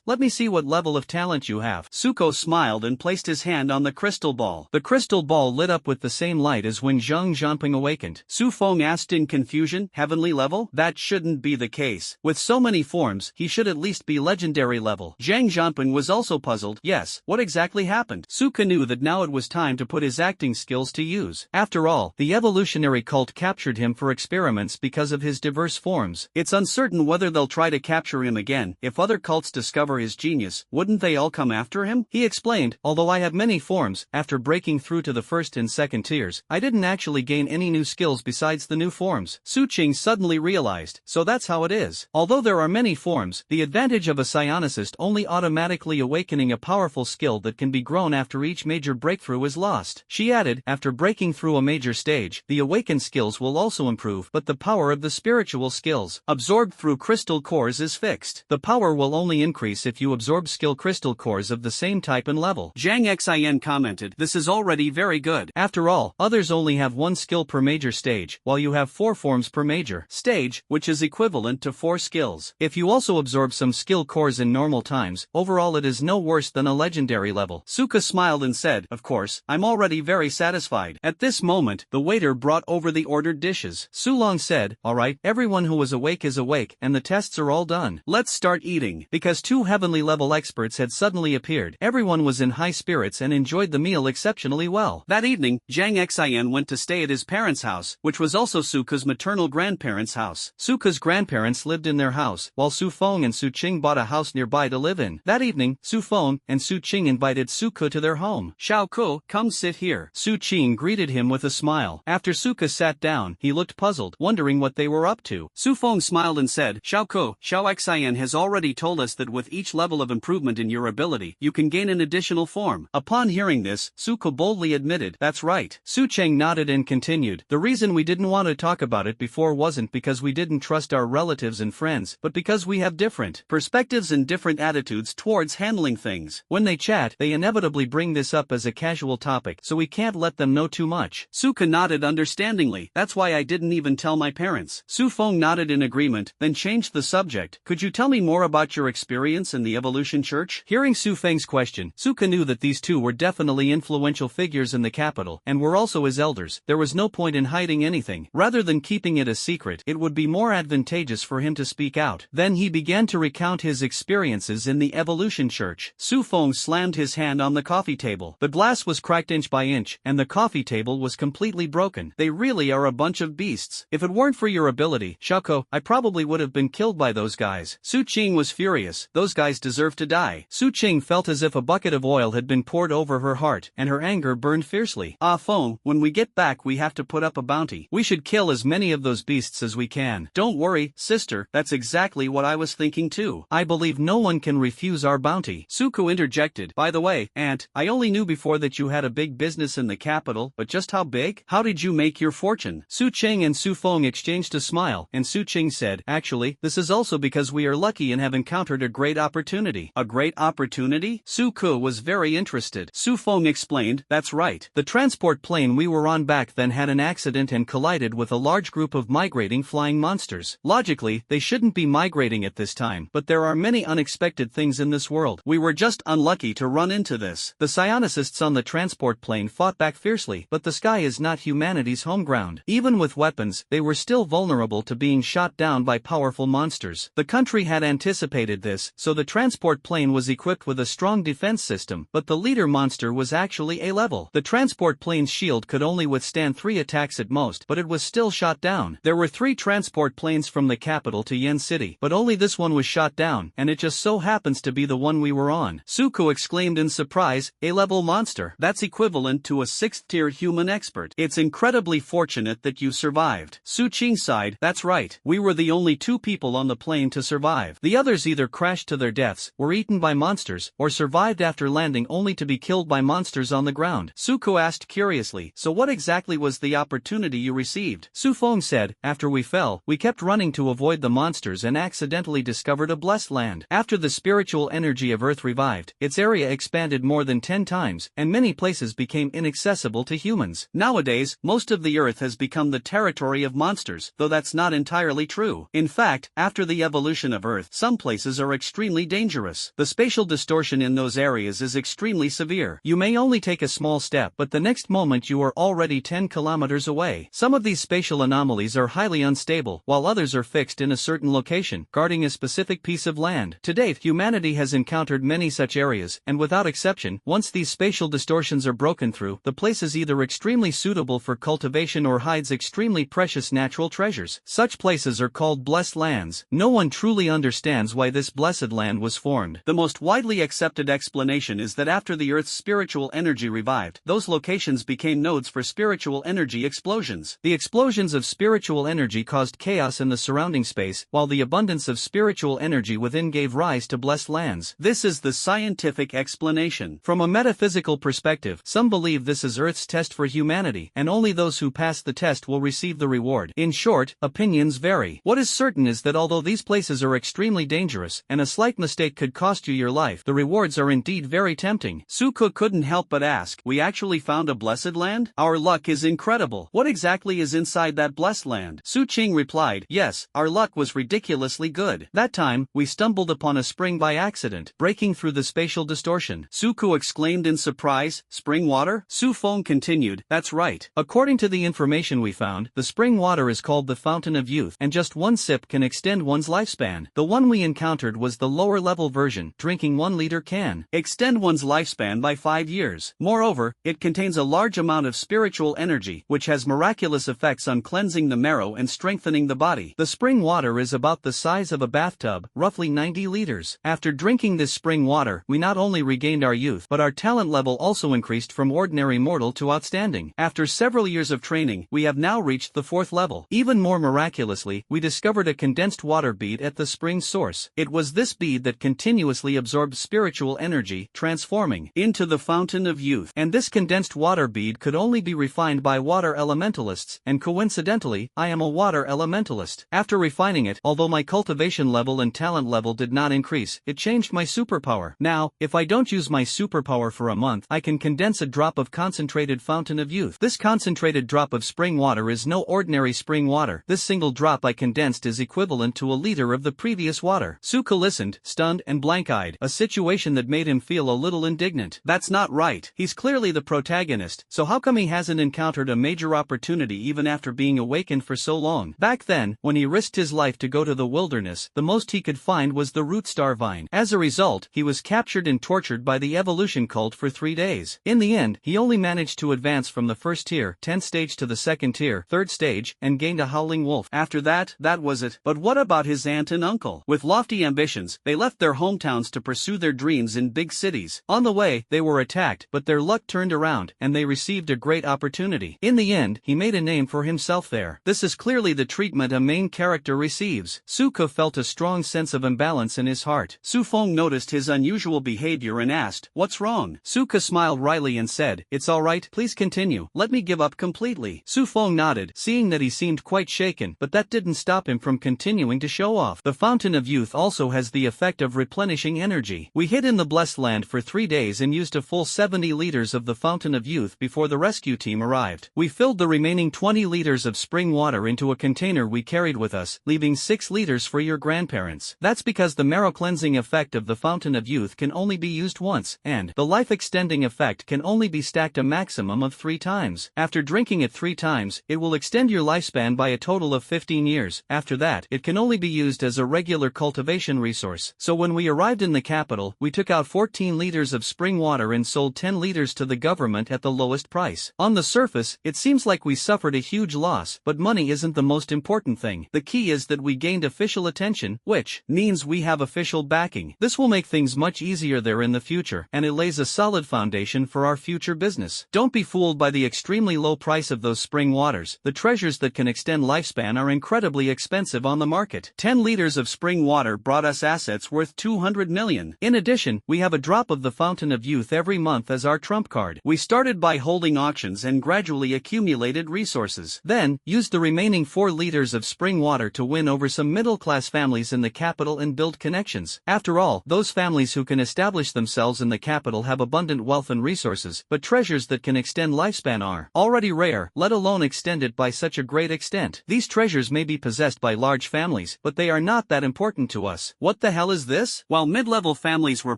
let me see what level of talent you have. Suko smiled and placed his hand on the crystal ball. The crystal ball lit up with the same light as when Zhang Jianping awakened. Su Feng asked in confusion, heavenly level? That shouldn't be the case. With so many forms, he should at least be legendary level. Zhang Jianping was also puzzled. Yes, what exactly happened? Suka knew that now it was time to put his acting skills to use. After all, the evolutionary cult captured him for experiments because of his diverse forms. It's uncertain whether they'll try to capture him again. If other cults discover his genius, wouldn't they all come after him? He explained, although I have many forms, after breaking through to the first and second tiers, I didn't actually gain any new skills besides the new forms. Su Qing suddenly realized, so that's how it is. Although there are many forms, the advantage of a psionicist only automatically awakening a powerful skill that can be grown after each major breakthrough is lost. She added, after breaking through a major stage, the awakened skills will also improve, but the power of the spiritual skills absorbed through crystal cores is fixed. The power will only increase if you absorb skill crystal cores of the same type and level. Zhang Xin commented, this is already very good. After all, others only have 1 skill per major stage, while you have 4 forms per major stage, which is equivalent to 4 skills. If you also absorb some skill cores in normal times, overall it is no worse than a legendary level. Suka smiled and said, of course, I'm already very satisfied. At this moment, the waiter brought over the ordered dishes. Sulong said, alright, everyone who is awake, and the tests are all done. Let's start eating. Because 2 heavenly level experts had suddenly appeared, everyone was in high spirits and enjoyed the meal exceptionally well. That evening, Zhang Xian went to stay at his parents' house, which was also Suka's maternal grandparents' house. Suka's grandparents lived in their house, while Su Feng and Su Qing bought a house nearby to live in. That evening, Su Feng and Su Qing invited Suka to their home. Xiaoke, come sit here. Su Qing greeted him with a smile. After Suka sat down, he looked puzzled, wondering what they were up to. Su Feng smiled and said, Xiaoke, Xiao Xian has already told us that with each level of improvement in your ability, you can gain an additional form. Upon hearing this, Suka boldly admitted, that's right. Su Cheng nodded and continued, the reason we didn't want to talk about it before wasn't because we didn't trust our relatives and friends, but because we have different perspectives and different attitudes towards handling things. When they chat, they inevitably bring this up as a casual topic, so we can't let them know too much. Suka nodded understandingly, that's why I didn't even tell my parents. Su Feng nodded in agreement, then changed the subject. Could you tell me more about your experience in the Evolution Church? Hearing Su Feng's question, Suka knew that these two were definitely influential figures in the capital, and were also his elders. There was no point in hiding anything. Rather than keeping it a secret, it would be more advantageous for him to speak out. Then he began to recount his experiences in the Evolution Church. Su Feng slammed his hand on the coffee table. The glass was cracked inch by inch, and the coffee table was completely broken. They really are a bunch of beasts. If it weren't for your ability, Xiaoke, I probably would have been killed by those guys. Su Qing was furious. Those guys deserve to die. Su Qing felt as if a bucket of oil had been poured over her heart, and her anger burned fiercely. Ah Feng, when we get back we have to put up a bounty. We should kill as many of those beasts as we can. Don't worry, sister, that's exactly what I was thinking too. I believe no one can refuse our bounty. Suku interjected, by the way, Aunt, I only knew before that you had a big business in the capital, but just how big? How did you make your fortune? Su Qing and Su Feng exchanged a smile, and Su Qing said, actually, this is also because we are lucky and have encountered a great opportunity. A great opportunity? Su Ku was very interested. Su Feng explained, that's right. The transport plane we were on back then had an accident and collided with a large group of migrating flying monsters. Logically, they shouldn't be migrating at this time, but there are many unexpected things in this world. We were just unlucky to run into this. The psionicists on the transport plane fought back fiercely, but the sky is not humanity's home ground. Even with weapons, they were still vulnerable to being shot down by powerful monsters. The country had anticipated this, so the transport plane was equipped with a strong defense system, but the leader monster was actually A-level. The transport plane's shield could only withstand 3 attacks at most, but it was still shot down. There were 3 transport planes from the capital to Yen City, but only this one was shot down, and it just so happens to be the one we were on. Suku exclaimed in surprise, A-level monster? That's equivalent to a 6th-tier human expert. It's incredibly fortunate that you survived. Su Qing sighed, that's right. We were the only 2 people on the plane to survive. survive. The others either crashed to their deaths, were eaten by monsters, or survived after landing only to be killed by monsters on the ground. Suko asked curiously, so what exactly was the opportunity you received? Su Feng said, after we fell, we kept running to avoid the monsters and accidentally discovered a blessed land. After the spiritual energy of Earth revived, its area expanded more than 10 times, and many places became inaccessible to humans. Nowadays, most of the Earth has become the territory of monsters, though that's not entirely true. In fact, after the evolution of Earth, some places are extremely dangerous. The spatial distortion in those areas is extremely severe. You may only take a small step, but the next moment you are already 10 kilometers away. Some of these spatial anomalies are highly unstable, while others are fixed in a certain location, guarding a specific piece of land. To date, humanity has encountered many such areas, and without exception, once these spatial distortions are broken through, the place is either extremely suitable for cultivation or hides extremely precious natural treasures. Such places are called blessed lands. No one truly understands why this blessed land was formed. The most widely accepted explanation is that after the Earth's spiritual energy revived, those locations became nodes for spiritual energy explosions. The explosions of spiritual energy caused chaos in the surrounding space, while the abundance of spiritual energy within gave rise to blessed lands. This is the scientific explanation. From a metaphysical perspective, some believe this is Earth's test for humanity, and only those who pass the test will receive the reward. In short, opinions vary. What is certain is that although these places are extremely dangerous, and a slight mistake could cost you your life, the rewards are indeed very tempting. Suko couldn't help but ask, we actually found a blessed land? Our luck is incredible. What exactly is inside that blessed land? Su Qing replied, yes, our luck was ridiculously good. That time, we stumbled upon a spring by accident, breaking through the spatial distortion. Suko exclaimed in surprise, spring water? Su Feng continued, that's right. According to the information we found, the spring water is called the Fountain of Youth, and just one sip can extend one's lifespan. The one we encountered was the lower level version, drinking 1 liter can extend one's lifespan by 5 years. Moreover, it contains a large amount of spiritual energy, which has miraculous effects on cleansing the marrow and strengthening the body. The spring water is about the size of a bathtub, roughly 90 liters. After drinking this spring water, we not only regained our youth, but our talent level also increased from ordinary mortal to outstanding. After several years of training, we have now reached the 4th level. Even more miraculously, we discovered a condensed water bead at the spring source. It was this bead that continuously absorbed spiritual energy, transforming into the Fountain of Youth. And this condensed water bead could only be refined by water elementalists, and coincidentally, I am a water elementalist. After refining it, although my cultivation level and talent level did not increase, it changed my superpower. Now, if I don't use my superpower for a month, I can condense a drop of concentrated Fountain of Youth. This concentrated drop of spring water is no ordinary spring water. This single drop I condensed is equivalent to a liter of the previous water. Suka listened, stunned and blank-eyed, a situation that made him feel a little indignant. That's not right. He's clearly the protagonist, so how come he hasn't encountered a major opportunity even after being awakened for so long? Back then, when he risked his life to go to the wilderness, the most he could find was the root star vine. As a result, he was captured and tortured by the evolution cult for 3 days. In the end, he only managed to advance from the first tier, 10th stage to the second tier, 3rd stage, and gained a howling wolf. After that, that was it. But what about his aunt and uncle? With lofty ambitions, they left their hometowns to pursue their dreams in big cities. On the way, they were attacked, but their luck turned around, and they received a great opportunity. In the end, he made a name for himself there. This is clearly the treatment a main character receives. Suko felt a strong sense of imbalance in his heart. Su Feng noticed his unusual behavior and asked, what's wrong? Suka smiled wryly and said, it's alright, please continue. Let me give up completely. Su Feng nodded, seeing that he seemed quite shaken, but that didn't stop him from continuing to show off. The Fountain of Youth also has the effect of replenishing energy. We hid in the Blessed Land for 3 days and used a full 70 liters of the Fountain of Youth before the rescue team arrived. We filled the remaining 20 liters of spring water into a container we carried with us, leaving 6 liters for your grandparents. That's because the marrow cleansing effect of the Fountain of Youth can only be used once, and the life-extending effect can only be stacked a maximum of 3 times. After drinking it 3 times, it will extend your lifespan by a total of 15 years. After that, it can only be used as a regular cultivation resource. So when we arrived in the capital, we took out 14 liters of spring water and sold 10 liters to the government at the lowest price. On the surface, it seems like we suffered a huge loss, but money isn't the most important thing. The key is that we gained official attention, which means we have official backing. This will make things much easier there in the future, and it lays a solid foundation for our future business. Don't be fooled by the extremely low price of those spring waters. The treasures that can extend lifespan are incredibly expensive on the market. 10 liters of spring water brought us assets worth 200 million. In addition, we have a drop of the fountain of youth every month as our trump card. We started by holding auctions and gradually accumulated resources. Then, used the remaining 4 liters of spring water to win over some middle-class families in the capital and build connections. After all, those families who can establish themselves in the capital have abundant wealth and resources, but treasures that can extend lifespan are already rare, let alone extend it by such a great extent. These treasures may be possessed by large families, but they are not that important to us. What the hell is this? While mid-level families were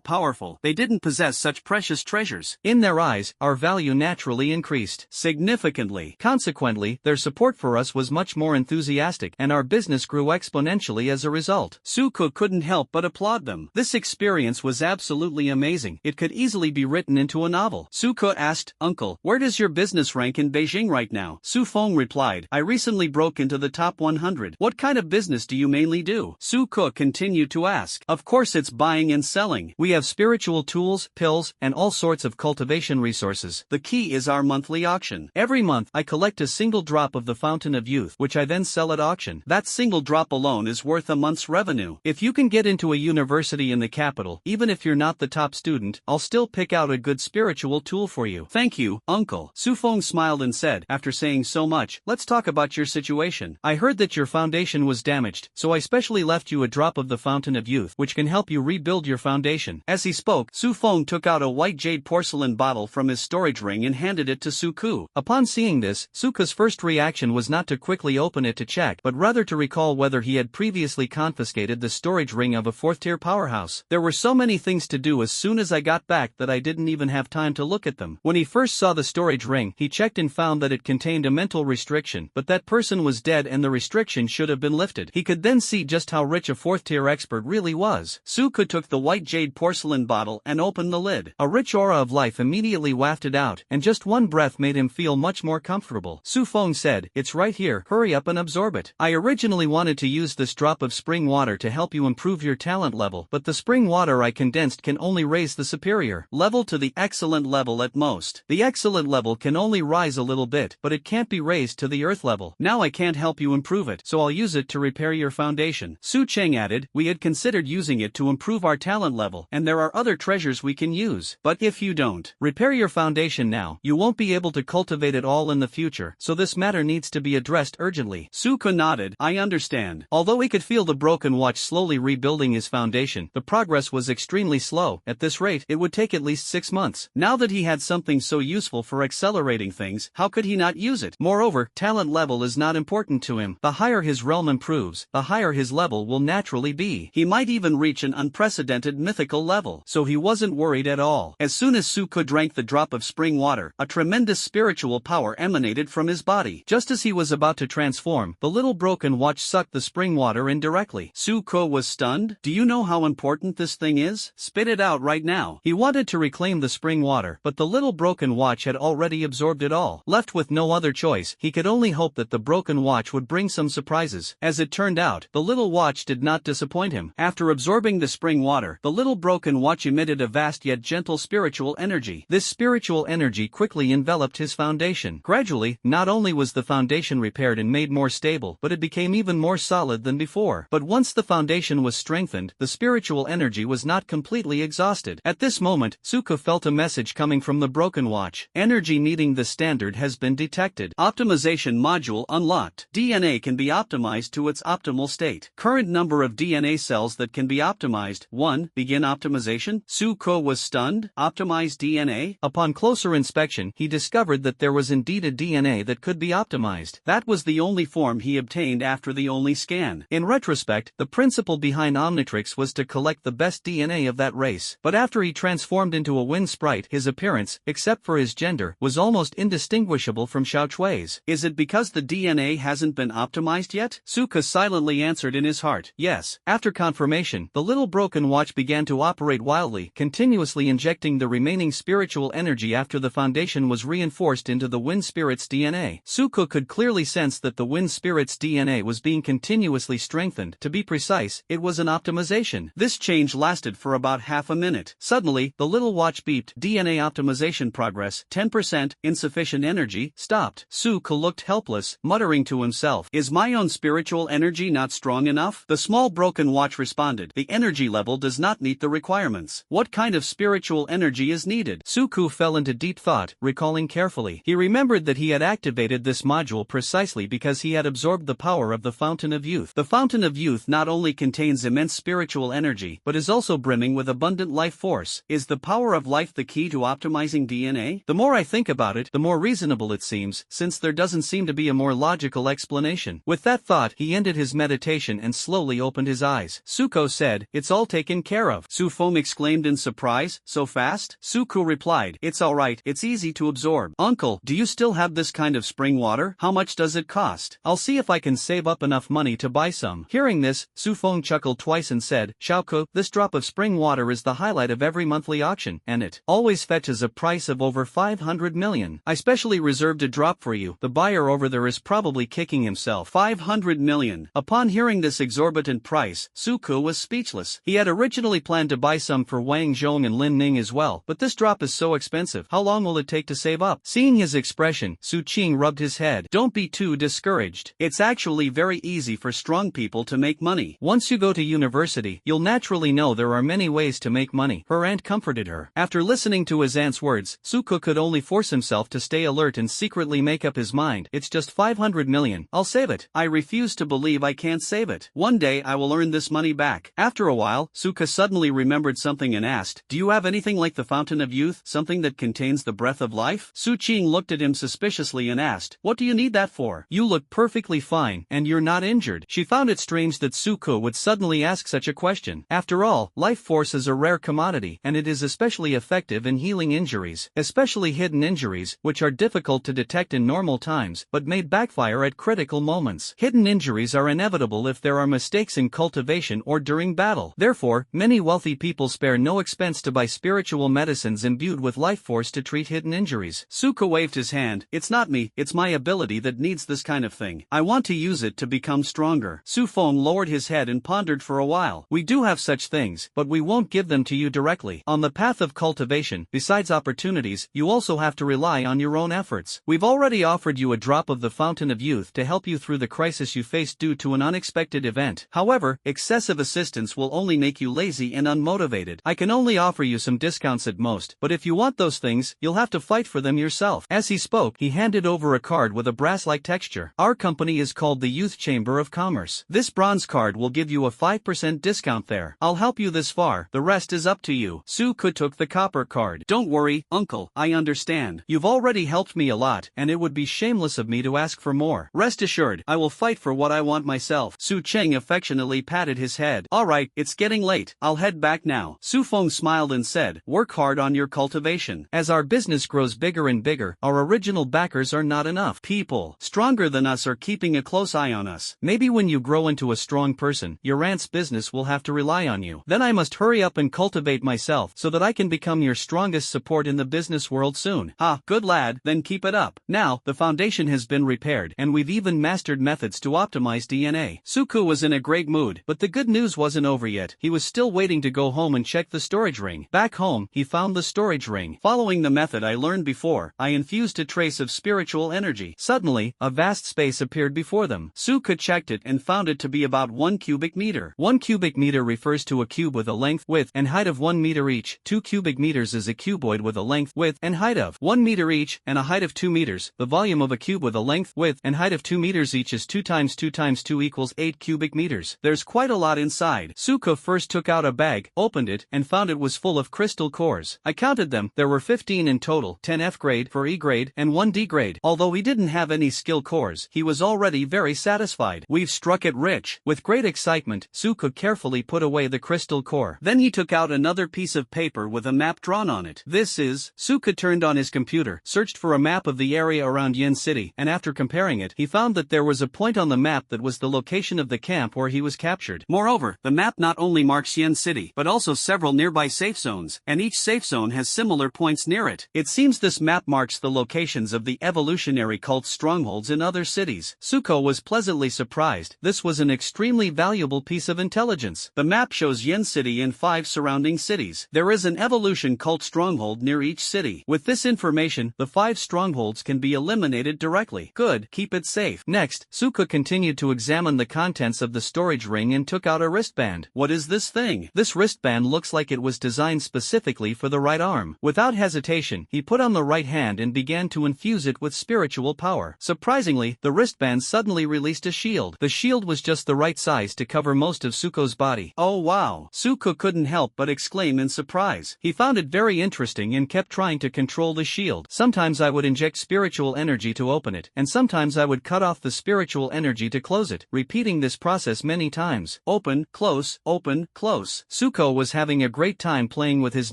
powerful, they didn't possess such precious treasures. In their eyes, our value naturally increased significantly. Consequently, their support for us was much more enthusiastic, and our business grew exponentially as a result. Suko couldn't help but applaud them. This experience was absolutely amazing. It could easily be written into a novel. Suko asked, "Uncle, where does your business rank in Beijing right now?" Su Feng replied, "I recently broke into the top 100. What kind of business do you mainly do?" Suko continued to ask. "Of course it's buying and selling. We have spiritual tools, pills, and all sorts of cultivation resources. The key is our monthly auction. Every month, I collect a single drop of the fountain of youth, which I then sell at auction. That single drop alone is worth a month's revenue. If you can get into a university in the capital, even if you're not the top student, I'll still pick out a good spiritual tool for you." "Thank you, uncle." Su Feng smiled and said, "After saying so much, let's talk about your situation. I heard that your foundation was damaged, so I specially left you a drop of the fountain of youth, which can help you rebuild your foundation." As he spoke, Su Feng took out a white jade porcelain bottle from his storage ring and handed it to Suku. Upon seeing this, Suku's first reaction was not to quickly open it to check, but rather to recall whether he had previously confiscated the storage ring of a 4th-tier powerhouse. "There were so many things to do as soon as I got back that I didn't even have time to look at them." When he first saw the storage ring, he checked and found that it contained a mental restriction, but that person was dead and the restriction should have been lifted. He could then see just how rich a 4th-tier expert really was. Suku took the white jade porcelain bottle and opened the lid. A rich aura of life immediately wafted out, and just one breath made him feel much more comfortable. Su Feng said, "It's right here, hurry up and absorb it. I originally wanted to use this drop of spring water to help you improve your talent level, but the spring water I condensed can only raise the superior level to the excellent level at most. The excellent level can only rise a little bit, but it can't be raised to the earth level. Now I can't help you improve it, so I'll use it to repair your foundation." Su Cheng added, "We had considered using it to improve our talent level, and there are other treasures we can use. But if you don't repair your foundation now, you won't be able to cultivate it all in the future, so this matter needs to be addressed urgently." Suko nodded, "I understand." Although he could feel the broken watch slowly rebuilding his foundation, the progress was extremely slow. At this rate, it would take at least 6 months. Now that he had something so useful for accelerating things, how could he not use it? Moreover, talent level is not important to him. The higher his realm improves, the higher his level will naturally be. He might even reach an unprecedented mythical level. So he wasn't worried at all. As soon as Suko drank the drop of spring water, a tremendous spiritual power emanated from his body. Just as he was about to transform, the little broken watch sucked the spring water in directly. Suko was stunned. "Do you know how important this thing is? Spit it out right now." He wanted to reclaim the spring water, but the little broken watch had already absorbed it all. Left with no other choice, he could only hope that the broken watch would bring some surprises. As it turned out, the little watch did not disappoint him. After absorbing the spring water, the little broken watch emitted a vast yet gentle spiritual energy. This spiritual energy quickly enveloped his foundation. Gradually, not only was the foundation repaired and made more stable, but it became even more solid than before. But once the foundation was strengthened, the spiritual energy was not completely exhausted. At this moment, Suko felt a message coming from the broken watch. "Energy meeting the standard has been detected. Optimization module unlocked. DNA can be optimized to its optimal state. Current number of DNA cells that can be optimized. 1. Begin optimization." Suko was stunned. Optimized DNA? Upon closer inspection, he discovered that there was indeed a DNA that could be optimized. That was the only form he obtained after the only scan. In retrospect, the principle behind Omnitrix was to collect the best DNA of that race. But after he transformed into a wind sprite, his appearance, except for his gender, was almost indistinguishable from Xiao Chui's. Is it because the DNA hasn't been optimized yet? Suka silently answered in his heart, yes. After confirmation, the little broken watch began to operate wildly, continuously injecting the remaining spiritual energy after the foundation was reinforced into the wind spirit's DNA. Suko could clearly sense that the wind spirit's DNA was being continuously strengthened. To be precise, it was an optimization. This change lasted for about half a minute. Suddenly, the little watch beeped. DNA optimization progress, 10%, insufficient energy, stopped. Suko looked helpless, muttering to himself, is my own spiritual energy not strong enough? off. The small broken watch responded. The energy level does not meet the requirements. What kind of spiritual energy is needed? Suku fell into deep thought, recalling carefully. He remembered that he had activated this module precisely because he had absorbed the power of the Fountain of Youth. The Fountain of Youth not only contains immense spiritual energy, but is also brimming with abundant life force. Is the power of life the key to optimizing DNA? The more I think about it, the more reasonable it seems, since there doesn't seem to be a more logical explanation. With that thought, he ended his meditation and slowly opened his eyes. Suko said, "It's all taken care of." Sufong exclaimed in surprise, "So fast?" Suku replied, "It's alright, it's easy to absorb." "Uncle, do you still have this kind of spring water? How much does it cost? I'll see if I can save up enough money to buy some." Hearing this, Sufong chuckled twice and said, "Xiaoku, this drop of spring water is the highlight of every monthly auction, and it always fetches a price of over 500 million. I specially reserved a drop for you." The buyer over there is probably kicking himself. 500 million. Upon hearing this exorbitant price, Suku was speechless. He had originally planned to buy some for Wang Zhong and Lin Ning as well, but this drop is so expensive. How long will it take to save up? Seeing his expression, Su Qing rubbed his head. "Don't be too discouraged. It's actually very easy for strong people to make money. Once you go to university, you'll naturally know there are many ways to make money." Her aunt comforted her. After listening to his aunt's words, Suku could only force himself to stay alert and secretly make up his mind. "It's just 500 million. I'll save it. I refuse to believe I can't save it. One day I will earn this money back." After a while, Suka suddenly remembered something and asked, "Do you have anything like the Fountain of Youth, something that contains the breath of life?" Su Qing looked at him suspiciously and asked, "What do you need that for? You look perfectly fine, and you're not injured." She found it strange that Suku would suddenly ask such a question. After all, life force is a rare commodity, and it is especially effective in healing injuries, especially hidden injuries, which are difficult to detect in normal times, but may backfire at critical moments. Hidden injuries are inevitable if there are mistakes in cultivation or during battle. Therefore, many wealthy people spare no expense to buy spiritual medicines imbued with life force to treat hidden injuries. Suka waved his hand. "It's not me, it's my ability that needs this kind of thing. I want to use it to become stronger." Su Feng lowered his head and pondered for a while. "We do have such things, but we won't give them to you directly. On the path of cultivation, besides opportunities, you also have to rely on your own efforts. We've already offered you a drop of the Fountain of Youth to help you through the crisis you faced due to an unexpected event. However, excessive assistance will only make you lazy and unmotivated. I can only offer you some discounts at most, but if you want those things, you'll have to fight for them yourself." As he spoke, he handed over a card with a brass-like texture. "Our company is called the Youth Chamber of Commerce. This bronze card will give you a 5% discount there. I'll help you this far, the rest is up to you." Su Ku took the copper card. "Don't worry, uncle, I understand. You've already helped me a lot, and it would be shameless of me to ask for more. Rest assured, I will fight for what I want myself." Su Cheng affectionately patted his head. "Alright, it's getting late. I'll head back now." Su Feng smiled and said, "Work hard on your cultivation. As our business grows bigger and bigger, our original backers are not enough. People stronger than us are keeping a close eye on us. Maybe when you grow into a strong person, your aunt's business will have to rely on you. Then I must hurry up and cultivate myself so that I can become your strongest support in the business world soon." "Ha, good lad, then keep it up. Now, the foundation has been repaired, and we've even mastered methods to optimize DNA." Suku was in a great mood, but the good news wasn't over yet. He was still waiting to go home and check the storage ring. Back home, he found the storage ring. Following the method I learned before, I infused a trace of spiritual energy. Suddenly, a vast space appeared before them. Suku checked it and found it to be about 1 cubic meter. 1 cubic meter refers to a cube with a length, width, and height of 1 meter each. 2 cubic meters is a cuboid with a length, width, and height of 1 meter each, and a height of 2 meters. The volume of a cube with a length, width, and height of 2 meters each is 2 times 2 times 2 equals 8 cubic meters. There's quite a lot inside. Suku first took out a bag, opened it, and found it was full of crystal cores. I counted them, there were 15 in total, 10 F grade for E grade, and 1 D grade. Although he didn't have any skill cores, he was already very satisfied. "We've struck it rich." With great excitement, Suku carefully put away the crystal core. Then he took out another piece of paper with a map drawn on it. "This is..." Suku turned on his computer, searched for a map of the area around Yin City, and after comparing it, he found that there was a point on the map that was the location of the camp where he was captured. Moreover, the map not only marks Yin City, but also several nearby safe zones, and each safe zone has similar points near it. It seems this map marks the locations of the evolutionary cult strongholds in other cities. Suko was pleasantly surprised. This was an extremely valuable piece of intelligence. The map shows Yin City and 5 surrounding cities. There is an evolution cult stronghold near each city. With this information, the 5 strongholds can be eliminated directly. Good, keep it safe. Next, Suko continued to examine the contents of the storage ring and took out a wristband. What is this thing? This wristband looks like it was designed specifically for the right arm. Without hesitation, he put on the right hand and began to infuse it with spiritual power. Surprisingly, the wristband suddenly released a shield. The shield was just the right size to cover most of Suko's body. Oh wow! Suko couldn't help but exclaim in surprise. He found it very interesting and kept trying to control the shield. Sometimes I would inject spiritual energy to open it, and sometimes I would cut off the spiritual energy to close it, repeating this process many times. Open, close, open, close. Suko was having a great time playing with his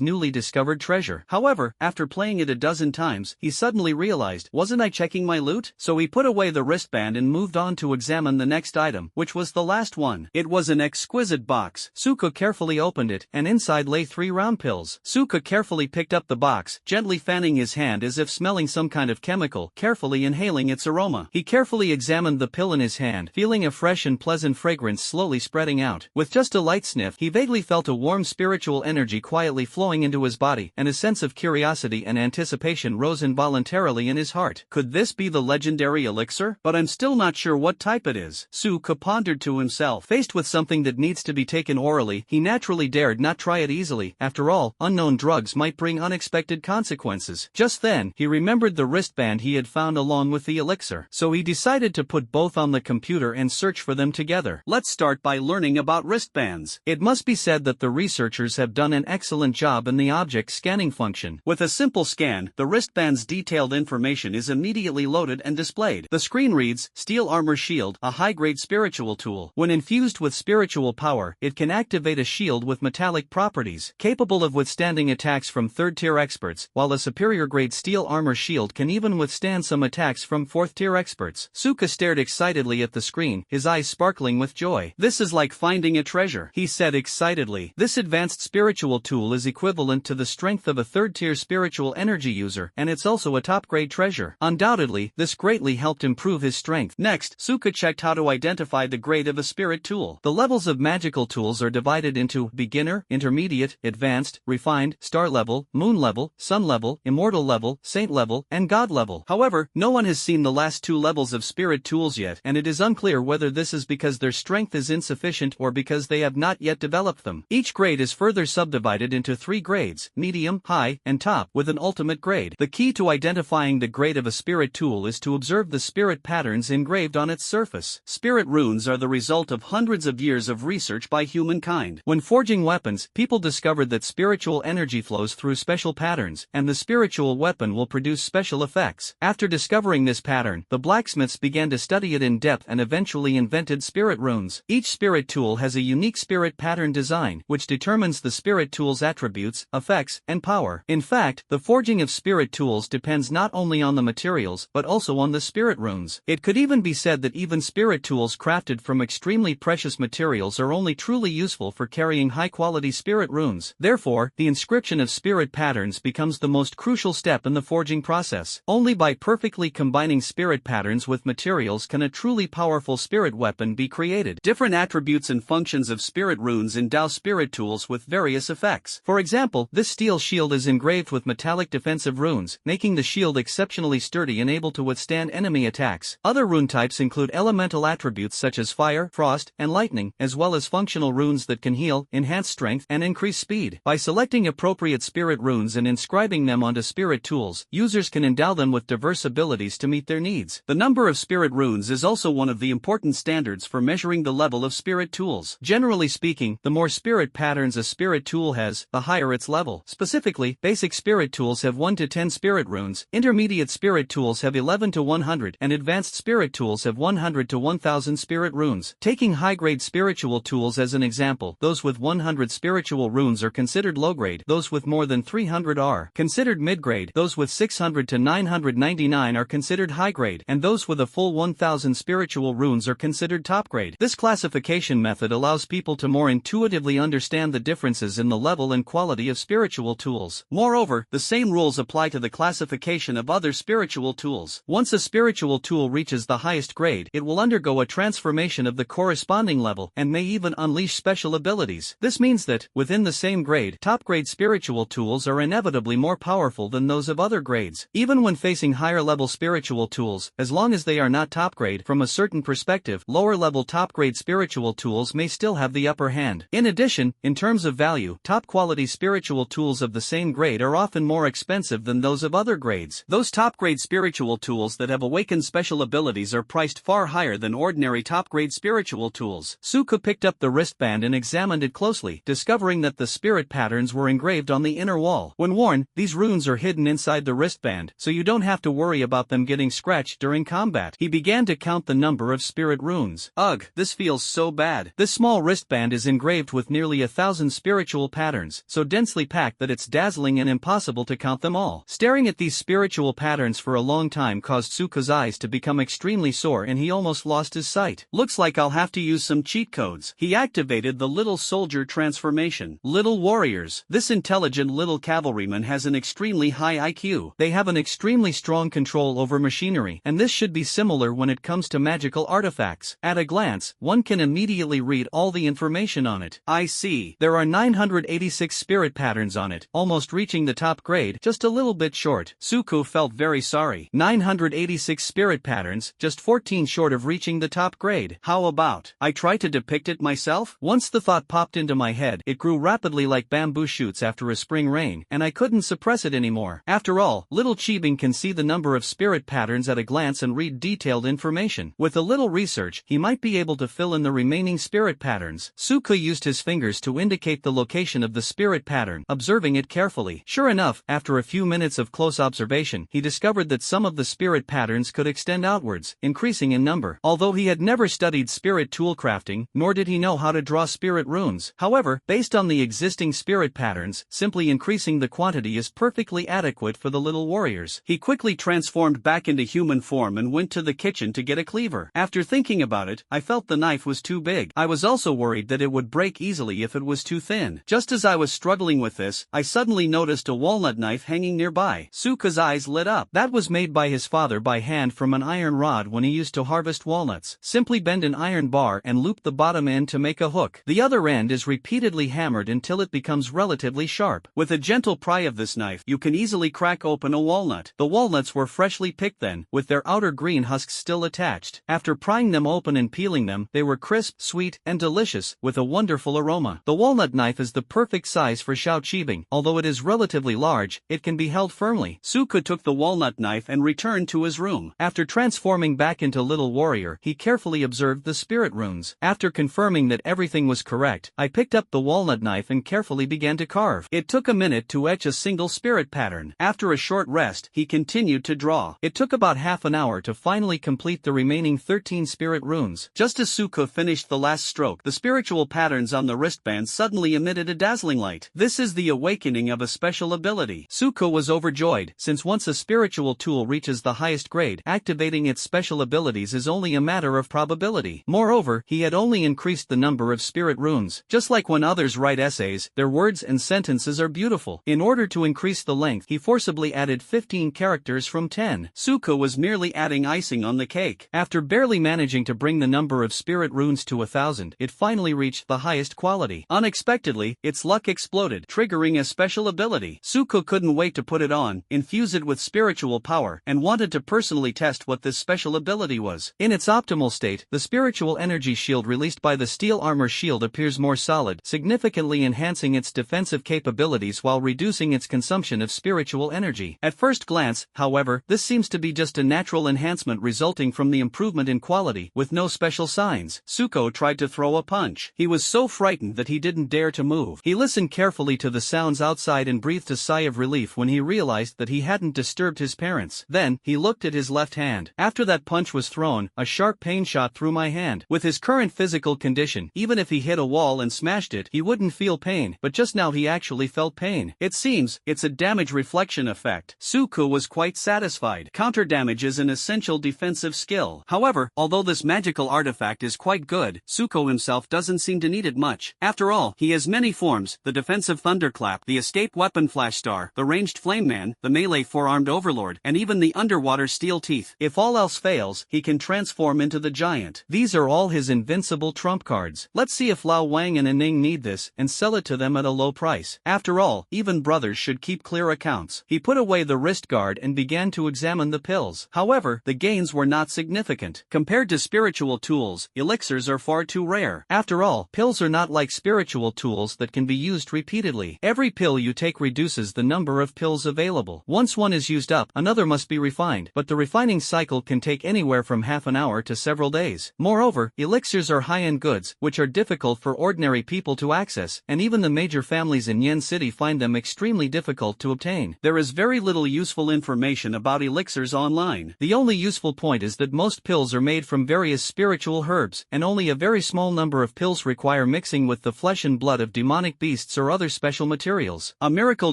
newly discovered treasure. However, after playing it a dozen times, he suddenly realized, wasn't I checking my loot? So he put away the wristband and moved on to examine the next item, which was the last one. It was an exquisite box. Suko carefully opened it, and inside lay 3 round pills. Suko carefully picked up the box, gently fanning his hand as if smelling some kind of chemical, carefully inhaling its aroma. He carefully examined the pill in his hand, feeling a fresh and pleasant fragrance slowly spreading out. With just a light sniff, he vaguely felt a warm spiritual energy quietly flowing into his body, and a sense of curiosity and anticipation rose involuntarily in his heart. Could this be the legendary elixir? But I'm still not sure what type it is. Suko pondered to himself. Faced with something that needs to be taken orally, he naturally dared not try it easily. After all, unknown drugs might bring unexpected consequences. Just then, he remembered the wristband he had found along with the elixir. So he decided to put both on the computer and search for them together. Let's start by learning about wristbands. It must be said that the researchers have done an excellent job in the object scanning function. With a simple scan, the wristband's detailed information is immediately loaded and displayed. The screen reads, Steel Armor Shield, a high-grade spiritual tool. When infused with spiritual power, it can activate a shield with metallic properties, capable of withstanding attacks from third-tier experts, while a superior-grade steel armor shield can even withstand some attacks from fourth-tier experts. Suka stared excitedly at the screen, his eyes sparkling with joy. This is like finding a treasure, he said excitedly. This advanced spiritual tool is equivalent to the strength of a third-tier spiritual energy user, and it's also a top-grade treasure. Undoubtedly, this greatly helped improve his strength. Next, Suka checked how to identify the grade of a spirit tool. The levels of magical tools are divided into beginner, intermediate, advanced, refined, star level, moon level, sun level, immortal level, saint level, and god level. However, no one has seen the last 2 levels of spirit tools yet, and it is unclear whether this is because their strength is insufficient or because they have not yet developed them. Each grade is further subdivided into 3 grades, medium, high, and top, with an ultimate grade. The key to identifying the grade of a spirit tool is to observe the spirit patterns engraved on its surface. Spirit runes are the result of hundreds of years of research by humankind. When forging weapons, people discovered that spiritual energy flows through special patterns, and the spiritual weapon will produce special effects. After discovering this pattern, the blacksmiths began to study it in depth and eventually invented spirit runes. Each spirit tool has a unique spirit pattern design, which determines the spirit tool's attributes, effects, and power. In fact, the forging of spirit tools depends not only on the materials, but also on the spirit runes. It could even be said that even spirit tools crafted from extremely precious materials are only truly useful for carrying high-quality spirit runes. Therefore, the inscription of spirit patterns becomes the most crucial step in the forging process. Only by perfectly combining spirit patterns with materials can a truly powerful spirit weapon be created. Different attributes and functions of spirit runes endow spirit tools with various effects. For example, this steel shield is engraved with metallic defensive runes, making the shield exceptionally sturdy and able to withstand enemy attacks. Other rune types include elemental attributes such as fire, frost, and lightning, as well as functional runes that can heal, enhance strength, and increase speed. By selecting appropriate spirit runes and inscribing them onto spirit tools, users can endow them with diverse abilities to meet their needs. The number of spirit runes is also one of the important standards for measuring the level of spirit tools. Generally speaking, the more spirit patterns a spirit tool has, the higher its level. Specifically, basic spirit tools have 1 to 10 spirit runes, intermediate spirit tools have 11 to 100, and advanced spirit tools have 100 to 1000 spirit runes. Taking high-grade spiritual tools as an example, those with 100 spiritual runes are considered low-grade, those with more than 300 are considered mid-grade, those with 600 to 999 are considered high-grade, and those with a full 1000 spiritual runes are considered top-grade. This classification method allows people to more intuitively understand the differences in the level and quality of spiritual tools. Moreover, the same rules apply to the classification of other spiritual tools. Once a spiritual tool reaches the highest grade, it will undergo a transformation of the corresponding level, and may even unleash special abilities. This means that, within the same grade, top-grade spiritual tools are inevitably more powerful than those of other grades. Even when facing higher-level spiritual tools, as long as they are not top-grade, from a certain perspective, lower-level top-grade spiritual tools may still have the upper hand. In addition, in terms of value, top-quality spiritual tools of the same grade are often more expensive than those of other grades. Those top-grade spiritual tools that have awakened special abilities are priced far higher than ordinary top-grade spiritual tools. Suko picked up the wristband and examined it closely, discovering that the spirit patterns were engraved on the inner wall. When worn, these runes are hidden inside the wristband, so you don't have to worry about them getting scratched during combat. He began to count the number of spirit runes. Ugh, this feels so bad. This small wristband is engraved with nearly 1,000 spiritual patterns, so densely packed that it's dazzling and impossible to count them all. Staring at these spiritual patterns for a long time caused Suko's eyes to become extremely sore and he almost lost his sight. Looks like I'll have to use some cheat codes. He activated the little soldier transformation. Little warriors. This intelligent little cavalryman has an extremely high IQ. They have an extremely strong control over machinery, and this should be similar when it comes to magical artifacts. At a glance, one can immediately read all the information on it. I see. There are 986 spirit patterns on it, almost reaching the top grade, just a little bit short. Suko felt very sorry. 986 spirit patterns, just 14 short of reaching the top grade. How about I try to depict it myself? Once the thought popped into my head, it grew rapidly like bamboo shoots after a spring rain, and I couldn't suppress it anymore. After all, little Chibing can see the number of spirit patterns at a glance and read detailed information. With a little research, he might be able to fill in the remaining spirit patterns. Suko used his fingers to indicate the location of the spirit pattern, observing it carefully. Sure enough, after a few minutes of close observation, he discovered that some of the spirit patterns could extend outwards, increasing in number. Although he had never studied spirit tool crafting, nor did he know how to draw spirit runes. However, based on the existing spirit patterns, simply increasing the quantity is perfectly adequate for the little warriors. He quickly transformed back into human form and went to the kitchen to get a cleaver. After thinking about it, I felt the knife was too big. I was also worried that it would break easily if it was too thin. Just as I was struggling with this, I suddenly noticed a walnut knife hanging nearby. Suko's eyes lit up. That was made by his father by hand from an iron rod when he used to harvest walnuts. Simply bend an iron bar and loop the bottom end to make a hook. The other end is repeatedly hammered until it becomes relatively sharp. With a gentle pry of this knife, you can easily crack open a walnut. The walnuts were freshly picked then, with their outer green husks still attached. After prying them open and peeling them, they were crisp, sweet, and delicious, with a wonderful aroma. The walnut knife is the perfect size for Xiao Qibing. Although it is relatively large, it can be held firmly. Suko took the walnut knife and returned to his room. After transforming back into Little Warrior, he carefully observed the spirit runes. After confirming that everything was correct, I picked up the walnut knife and carefully began to carve. It took a minute to etch a single spirit pattern. After a short rest, he continued to draw. It took about half an hour to finally complete the remaining 13 spirit runes. Just as Suko finished the last stroke, the spiritual patterns on the wristband suddenly emitted a dazzling light. This is the awakening of a special ability. Suko was overjoyed, since once a spiritual tool reaches the highest grade, activating its special abilities is only a matter of probability. Moreover, he had only increased the number of spirit runes. Just like when others write essays, their words and sentences are beautiful. In order to increase the length, he forcibly added 15 characters from 10. Suko was merely adding icing on the cake. After barely managing to bring the number of spirit runes to 1,000, it finally reached the highest quality. Unexpectedly, its luck exploded, triggering a special ability. Suko couldn't wait to put it on, infuse it with spiritual power, and wanted to personally test what this special ability was. In its optimal state, the spiritual energy shield released by the steel armor shield appears more solid, significantly enhancing its defensive capabilities while reducing its consumption of spiritual energy. At first glance, however, this seems to be just a natural enhancement resulting from the improvement in quality, with no special signs. Suko tried to throw a punch. He was so frightened that he didn't dare to move. He listened carefully to the sounds outside and breathed a sigh of relief when he realized that he hadn't disturbed his parents. Then, he looked at his left hand. After that punch was thrown, a sharp pain shot through my hand. With his current physical condition, even if he hit a wall and smashed it, he wouldn't feel pain, but just now he actually felt pain. It seems, it's a damage reflection effect. Suko was quite satisfied. Counter damage is an essential defensive skill. However, although this magical artifact is quite good, Suko himself doesn't seem to need it much. After all, he has many forms: the defensive thunderclap, the escape weapon flash star, the ranged flame man, the melee four-armed overlord, and even the underwater steel teeth. If all else fails, he can transform into the giant. These are all his invincible trump cards. Let's see if Lao Wang and Aning need this, and sell it to them at a low price. After all, even brothers should keep clear accounts. He put away the wrist guard and began to examine the pills. However, the gains were not significant. Compared to spiritual tools tools, elixirs are far too rare. After all, pills are not like spiritual tools that can be used repeatedly. Every pill you take reduces the number of pills available. Once one is used up, another must be refined, but the refining cycle can take anywhere from half an hour to several days. Moreover, elixirs are high-end goods, which are difficult for ordinary people to access, and even the major families in Yen City find them extremely difficult to obtain. There is very little useful information about elixirs online. The only useful point is that most pills are made from various spiritual herbs, and only a very small number of pills require mixing with the flesh and blood of demonic beasts or other special materials. A miracle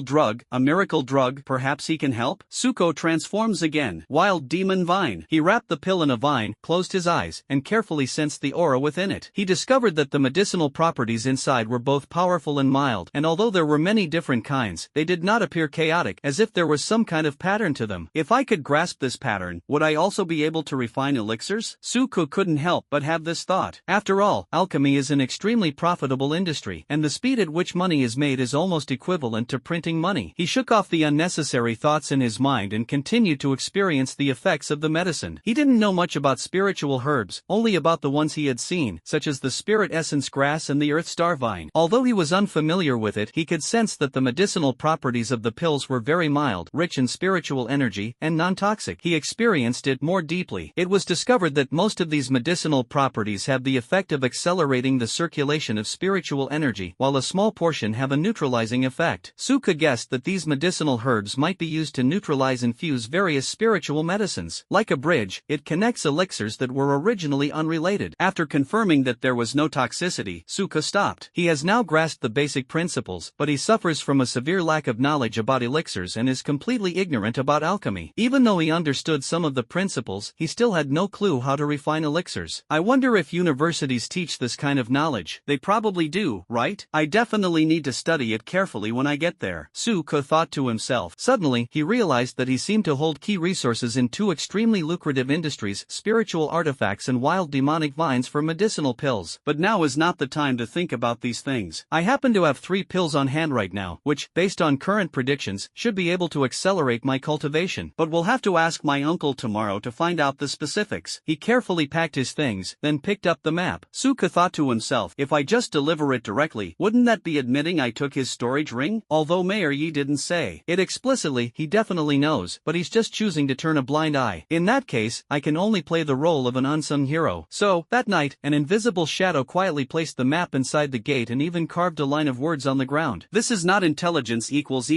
drug, perhaps he can help? Suko transforms again. Wild demon vine. He wrapped the pill in a vine, closed his eyes, and carefully sensed the aura within it. He discovered that the medicinal properties inside were both powerful and mild, and although there were many different kinds, they did not appear chaotic, as if there was some kind of pattern to them. If I could grasp this pattern, would I also be able to refine elixirs? Suko couldn't help but have this thought. After all, alchemy is an extremely profitable industry, and the speed at which money is made is almost equivalent to printing money. He shook off the unnecessary thoughts in his mind and continued to experience the effects of the medicine. He didn't know much about spiritual herbs, only about the ones he had seen, such as the spirit essence grass and the earth star vine. Although he was unfamiliar with it, he could sense that the medicinal properties of the pills were very mild, rich in spiritual energy, and non-toxic. He experienced it more deeply. It was discovered that most of these medicinal properties have the effect of accelerating the circulation of spiritual energy, while a small portion have a neutralizing effect. Suka guessed that these medicinal herbs might be used to neutralize and fuse various spiritual medicines. Like a bridge, it connects elixirs that were originally unrelated. After confirming that there was no toxicity, Suka stopped. He has now grasped the basic principles, but he suffers from a severe lack of knowledge about elixirs and is completely ignorant about alchemy. Even though he understood some of the principles, he still had no clue how to refine elixirs. I wonder if universities teach this kind of knowledge. They probably do, right? I definitely need to study it carefully when I get there, Suka thought to himself. Suddenly, he realized that he seemed to hold key resources in two extremely lucrative industries: spiritual artifacts and wild demonic vines for medicinal pills. But now is not the time to think about these things. I happen to have 3 pills on hand right now, which, based on current predictions, should be able to accelerate my cultivation. But we'll have to ask my uncle tomorrow to find out the specifics. He carefully packed his things, then picked up the map. Suka thought to himself, if I just deliver it directly, wouldn't that be admitting I took his storage ring? Although Mayor Yi didn't say it explicitly, he definitely knows, but he's just choosing to turn a blind eye. In that case, I can only play the role of an unsung hero. So, that night, an invisible shadow quietly placed the map inside the gate and even carved a line of words on the ground. This is not intelligence equals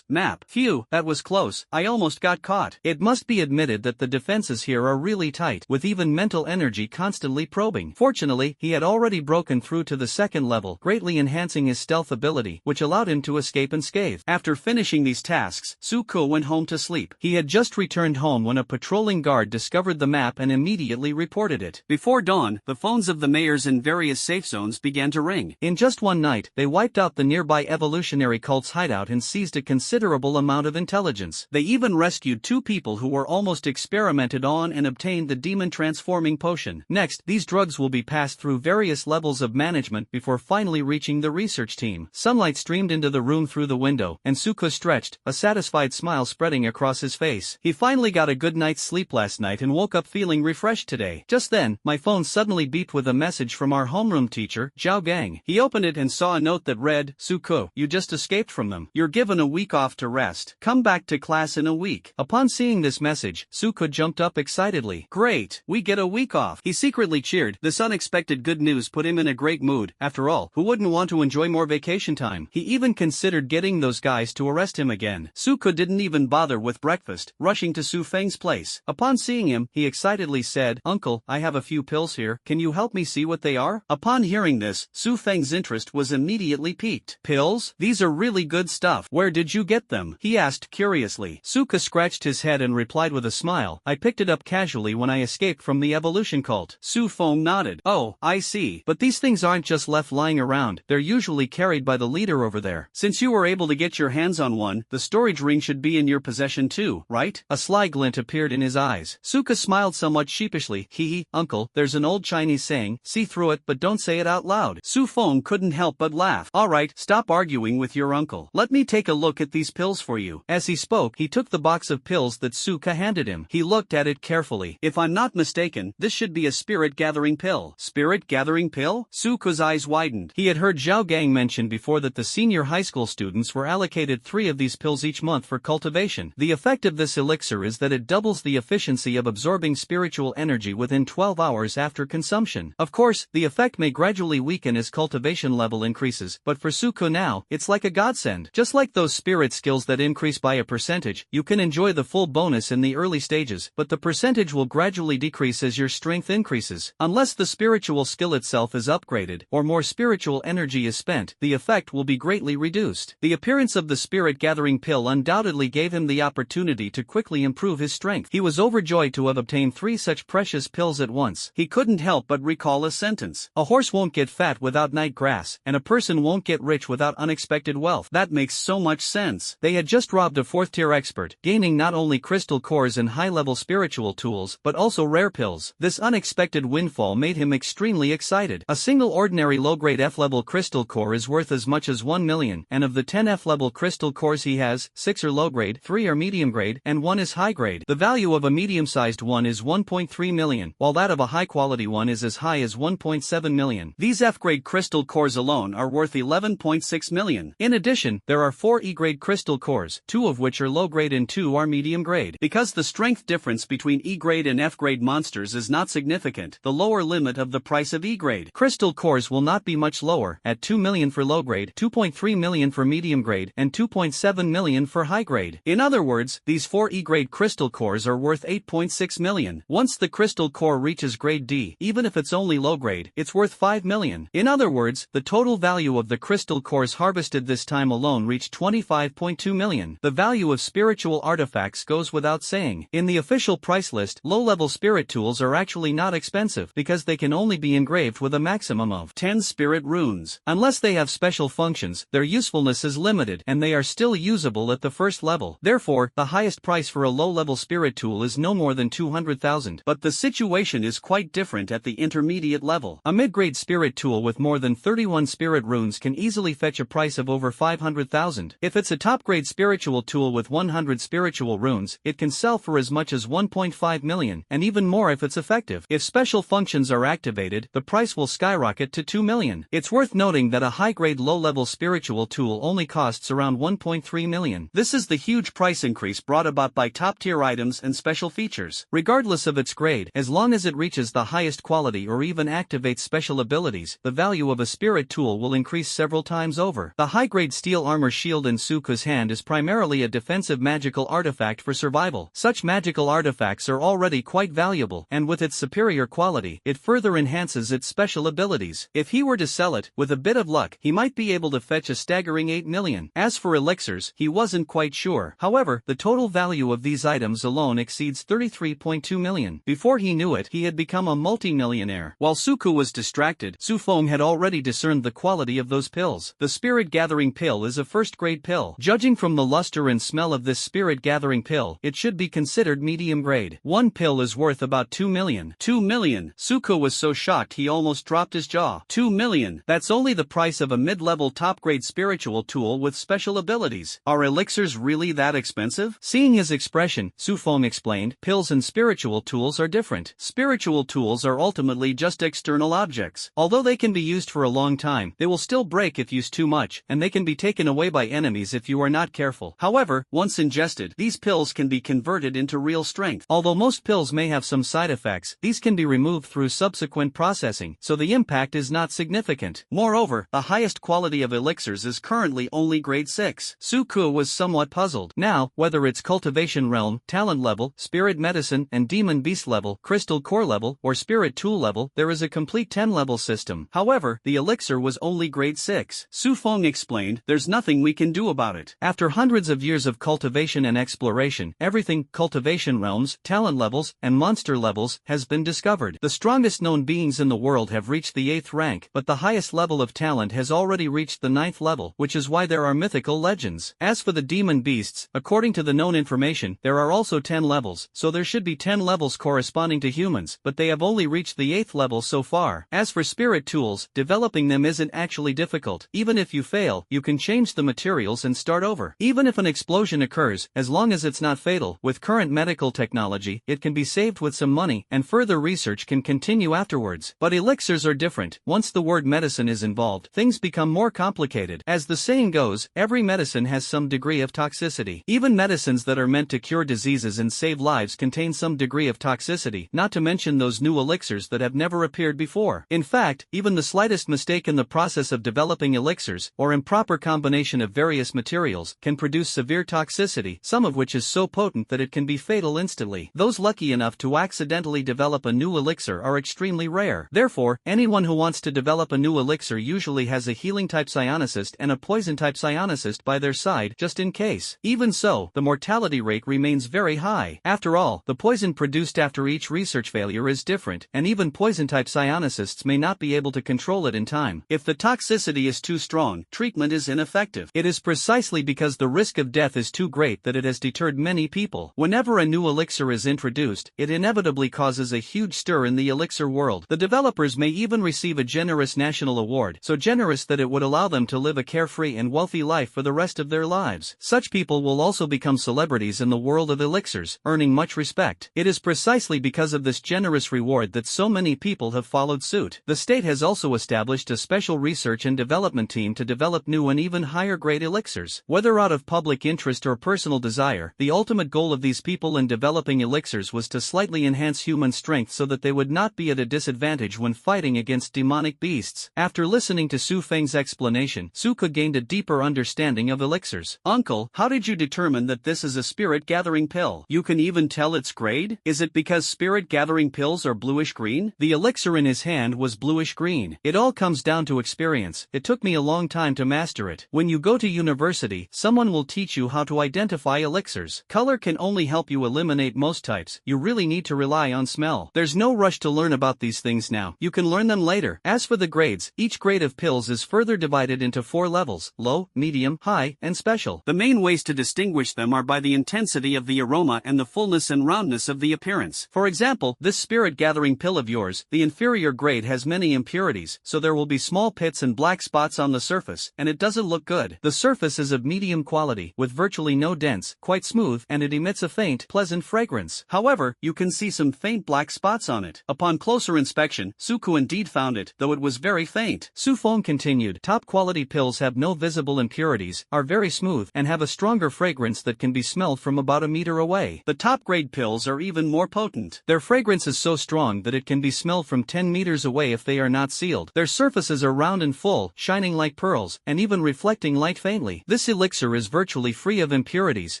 map. Phew, that was close. I almost got caught. It must be admitted that the defenses here are really tight, with even mental energy constantly probing. Fortunately, he had already broken through to the 2nd level, greatly enhancing his stealth ability, which allowed him to escape unscathed. After finishing these tasks, Suko went home to sleep. He had just returned home when a patrolling guard discovered the map and immediately reported it. Before dawn, the phones of the mayors in various safe zones began to ring. In just one night, they wiped out the nearby evolutionary cult's hideout and seized a considerable amount of intelligence. They even rescued 2 people who were almost experimented on and obtained the demon transforming potion. Next, these drugs will be passed through various levels of management before finally reaching the research team. Sunlight streamed into the room through the window, and Suka stretched, a satisfied smile spreading across his face. He finally got a good night's sleep last night and woke up feeling refreshed today. Just then, my phone suddenly beeped with a message from our homeroom teacher, Zhao Gang. He opened it and saw a note that read, Suko, you just escaped from them. You're given a week off to rest. Come back to class in a week. Upon seeing this message, Suko jumped up excitedly. Great, we get a week off. He secretly cheered. This unexpected good news put him in a great mood. After all, who wouldn't want to enjoy more vacation time? He even considered getting those guys to arrest him again. Suko didn't even bother with breakfast, rushing to Su Feng's place. Upon seeing him, he excitedly said, Uncle, I have a few pills here. Can you help me see what they are? Upon hearing this, Su Feng's interest was immediately piqued. Pills? These are really good stuff. Where did you get them? He asked curiously. Suka scratched his head and replied with a smile, I picked it up casually when I escaped from the evolution cult. Su Feng nodded. Oh, I see. But these things aren't just left lying around. They're usually carried by the leader over there. Since you were able to get your hands on one, the storage ring should be in your possession too, right? A sly glint appeared in his eyes. Suka smiled somewhat sheepishly. Hee, Uncle, there's an old Chinese saying, see through it but don't say it out loud. Su Feng couldn't help but laugh. Alright, stop arguing with your uncle. Let me take a look at these pills for you. As he spoke, he took the box of pills that Suka handed him. He looked at it carefully. If I'm not mistaken, this should be a spirit-gathering pill. Spirit-gathering pill? Suku's eyes widened. He had heard Zhao Gang mention before that the senior high school students were allocated 3 of these pills each month for cultivation. The effect of this elixir is that it doubles the efficiency of absorbing spiritual energy within 12 hours after consumption. Of course, the effect may gradually weaken as cultivation level increases, but for Suku now, it's like a godsend. Just like those spirit skills that increase by a percentage, you can enjoy the full bonus in the early stages, but the percentage will gradually decrease as your strength increases. Unless the spiritual skill itself is upgraded, or more spiritual energy is spent, the effect will be greatly reduced. The appearance of the spirit-gathering pill undoubtedly gave him the opportunity to quickly improve his strength. He was overjoyed to have obtained 3 such precious pills at once. He couldn't help but recall a sentence. A horse won't get fat without night grass, and a person won't get rich without unexpected wealth. That makes so much sense. They had just robbed a 4th-tier expert, gaining not only crystal cores and high-level spiritual tools, but also rare pills. This unexpected windfall made him extremely excited. A single ordinary low-grade F-level crystal core is worth as much as 1 million, and of the 10 F-level crystal cores he has, 6 are low-grade, 3 are medium-grade, and 1 is high-grade. The value of a medium-sized one is 1.3 million, while that of a high-quality one is as high as 1.7 million. These F-grade crystal cores alone are worth 11.6 million. In addition, there are 4 E-grade crystal cores, 2 of which are low-grade and 2 are medium-grade. Because the strength difference between E-grade and F-grade monsters is not significant, the lower limit of the price of E-grade crystal cores will not be much lower, at 2 million for low-grade, 2.3 million for medium-grade, and 2.7 million for high-grade. In other words, these 4 E-grade crystal cores are worth 8.6 million. Once the crystal core reaches grade D, even if it's only low-grade, it's worth 5 million. In other words, the total value of the crystal cores harvested this time alone reached 25.2 million. The value of spiritual artifacts goes without saying. In the official price list, low-level spirit tools are actually not expensive because they can only be engraved with a maximum of 10 spirit runes. Unless they have special functions, their usefulness is limited and they are still usable at the first level. Therefore, the highest price for a low-level spirit tool is no more than 200,000. But the situation is quite different at the intermediate level. A mid-grade spirit tool with more than 31 spirit runes can easily fetch a price of over 500,000. If it's a top-grade spiritual tool with 100 spiritual runes, it can sell for as much as 1.5 million, and even more if it's effective. If special functions are activated, the price will skyrocket to 2 million. It's worth noting that a high-grade low-level spiritual tool only costs around 1.3 million. This is the huge price increase brought about by top-tier items and special features. Regardless of its grade, as long as it reaches the highest quality or even activates special abilities, the value of a spirit tool will increase several times over. The high-grade steel armor shield in Suku's hand is primarily a defensive magical artifact for survival. Such magical artifacts are already quite valuable, and with its superior quality, it further enhances its special abilities. If he were to sell it, with a bit of luck, he might be able to fetch a staggering 8 million. As for elixirs, he wasn't quite sure. However, the total value of these items alone exceeds 33.2 million. Before he knew it, he had become a multi-millionaire. While Suku was distracted, Su Feng had already discerned the quality of those pills. The spirit-gathering pill is a first-grade pill. Judging from the luster and smell of this spirit-gathering pill, it should be considered medium-grade. One pill is worth about 2 million. 2 million? Suku was so shocked he almost dropped his jaw. 2 million? That's only the price of a mid-level top-grade spiritual tool with special abilities. Are elixirs really that expensive? Seeing his expression, Su Feng explained, pills and spiritual tools are different. Spiritual tools are ultimately just external objects. Although they can be used for a long time, they will still break if used too much, and they can be taken away by enemies if you are not careful. However, once ingested, these pills can be converted into real strength. Although most pills may have some side effects, these can be removed through subsequent processing, so the impact is not significant. Moreover, the highest quality of elixirs is currently only grade 6. Suku was somewhat puzzled. Now, whether it's cultivation realm, talent level, spirit medicine and demon beast level, crystal core level, or spirit tool level, there is a complete 10-level system. However, the elixir was only grade 6. Su Feng explained, there's nothing we can do about it. After hundreds of years of cultivation and exploration, everything, cultivation realms, talent levels, and monster levels, has been discovered. The strongest known beings in the world have reached the 8th rank, but the highest level of talent has already reached the 9th level, which is why there are mythical legends. As for the demon beasts, according to the known information, there are also 10 levels, so there should be 10 levels corresponding to humans, but they have only reached the 8th level so far. As for spirit tools, developing them isn't actually difficult. Even if you fail, you can change the materials and start over. Even if an explosion occurs, as long as it's not fatal, with current medical technology, it can be saved with some money, and further research can continue afterwards. But elixirs are different. Once the word medicine is involved, things become more complicated. As the saying goes, every medicine has some degree of toxicity. Even medicines that are meant to cure diseases and save lives contain some degree of toxicity, not to mention those new elixirs that have never appeared before. In fact, even the slightest mistake in the process of developing elixirs, or improper combination of various materials, can produce severe toxicity, some of which is so potent that it can be fatal instantly. Those lucky enough to accidentally develop a new elixir are extremely rare. Therefore, anyone who wants to develop a new elixir usually has a healing-type psionicist and a poison-type psionicist by their side, just in case. Even so, the mortality rate remains very high. After all, the poison produced after each research failure is different, and even poison-type psionicists may not be able to control it in time. If the toxicity is too strong, treatment is ineffective. It is precisely because the risk of death is too great that it has deterred many people. Whenever a new elixir is introduced, it inevitably causes a huge stir in the elixir world. The developers may even receive a generous national award, so generous that it would allow them to live a carefree and wealthy life for the rest of their lives. Such people will also become celebrities in the world of elixirs, earning much respect. It is precisely because of this generous reward that so many people have followed suit. The state has also established a special research and development team to develop new and even higher grade elixirs. Whether out of public interest or personal desire, the ultimate goal of these people in developing elixirs was to slightly enhance human strength so that they would not be at a disadvantage when fighting against demonic beasts. After listening to Su Feng's explanation, Suka gained a deeper understanding of elixirs. Uncle, how did you determine that this is a spirit-gathering pill? You can even tell its grade? Is it because spirit-gathering pills are bluish-green? The elixir in his hand was bluish-green. It all comes down to experience. It took me a long time to master it. When you go to university, someone will teach you how to identify elixirs. Color can only help you eliminate most types. You really need to rely on smell. There's no rush to learn about these things now. You can learn them later. As for the grades, each grade of pills is further divided into 4 levels: low, medium, high, and special. The main ways to distinguish them are by the intensity of the aroma and the fullness and roundness of the appearance. For example, this spirit-gathering pill of yours, the inferior grade has many impurities, so there will be small pits and black spots on the surface, and it doesn't look good. The surface is of medium quality, with virtually no dents, quite smooth, and it emits a faint, pleasant fragrance. However, you can see some faint black spots on it. Upon closer inspection, Suku indeed found it, though it was very faint. Su Feng continued, top-quality pills have no visible impurities, are very smooth, and have a stronger fragrance that can be smelled from about a meter away. The top-grade pills are even more potent. Their fragrance is so strong that it can be smelled from 10 meters away if they are not sealed. Their surfaces are round and full, shining like pearls, and even reflecting light faintly. This elixir is virtually free of impurities,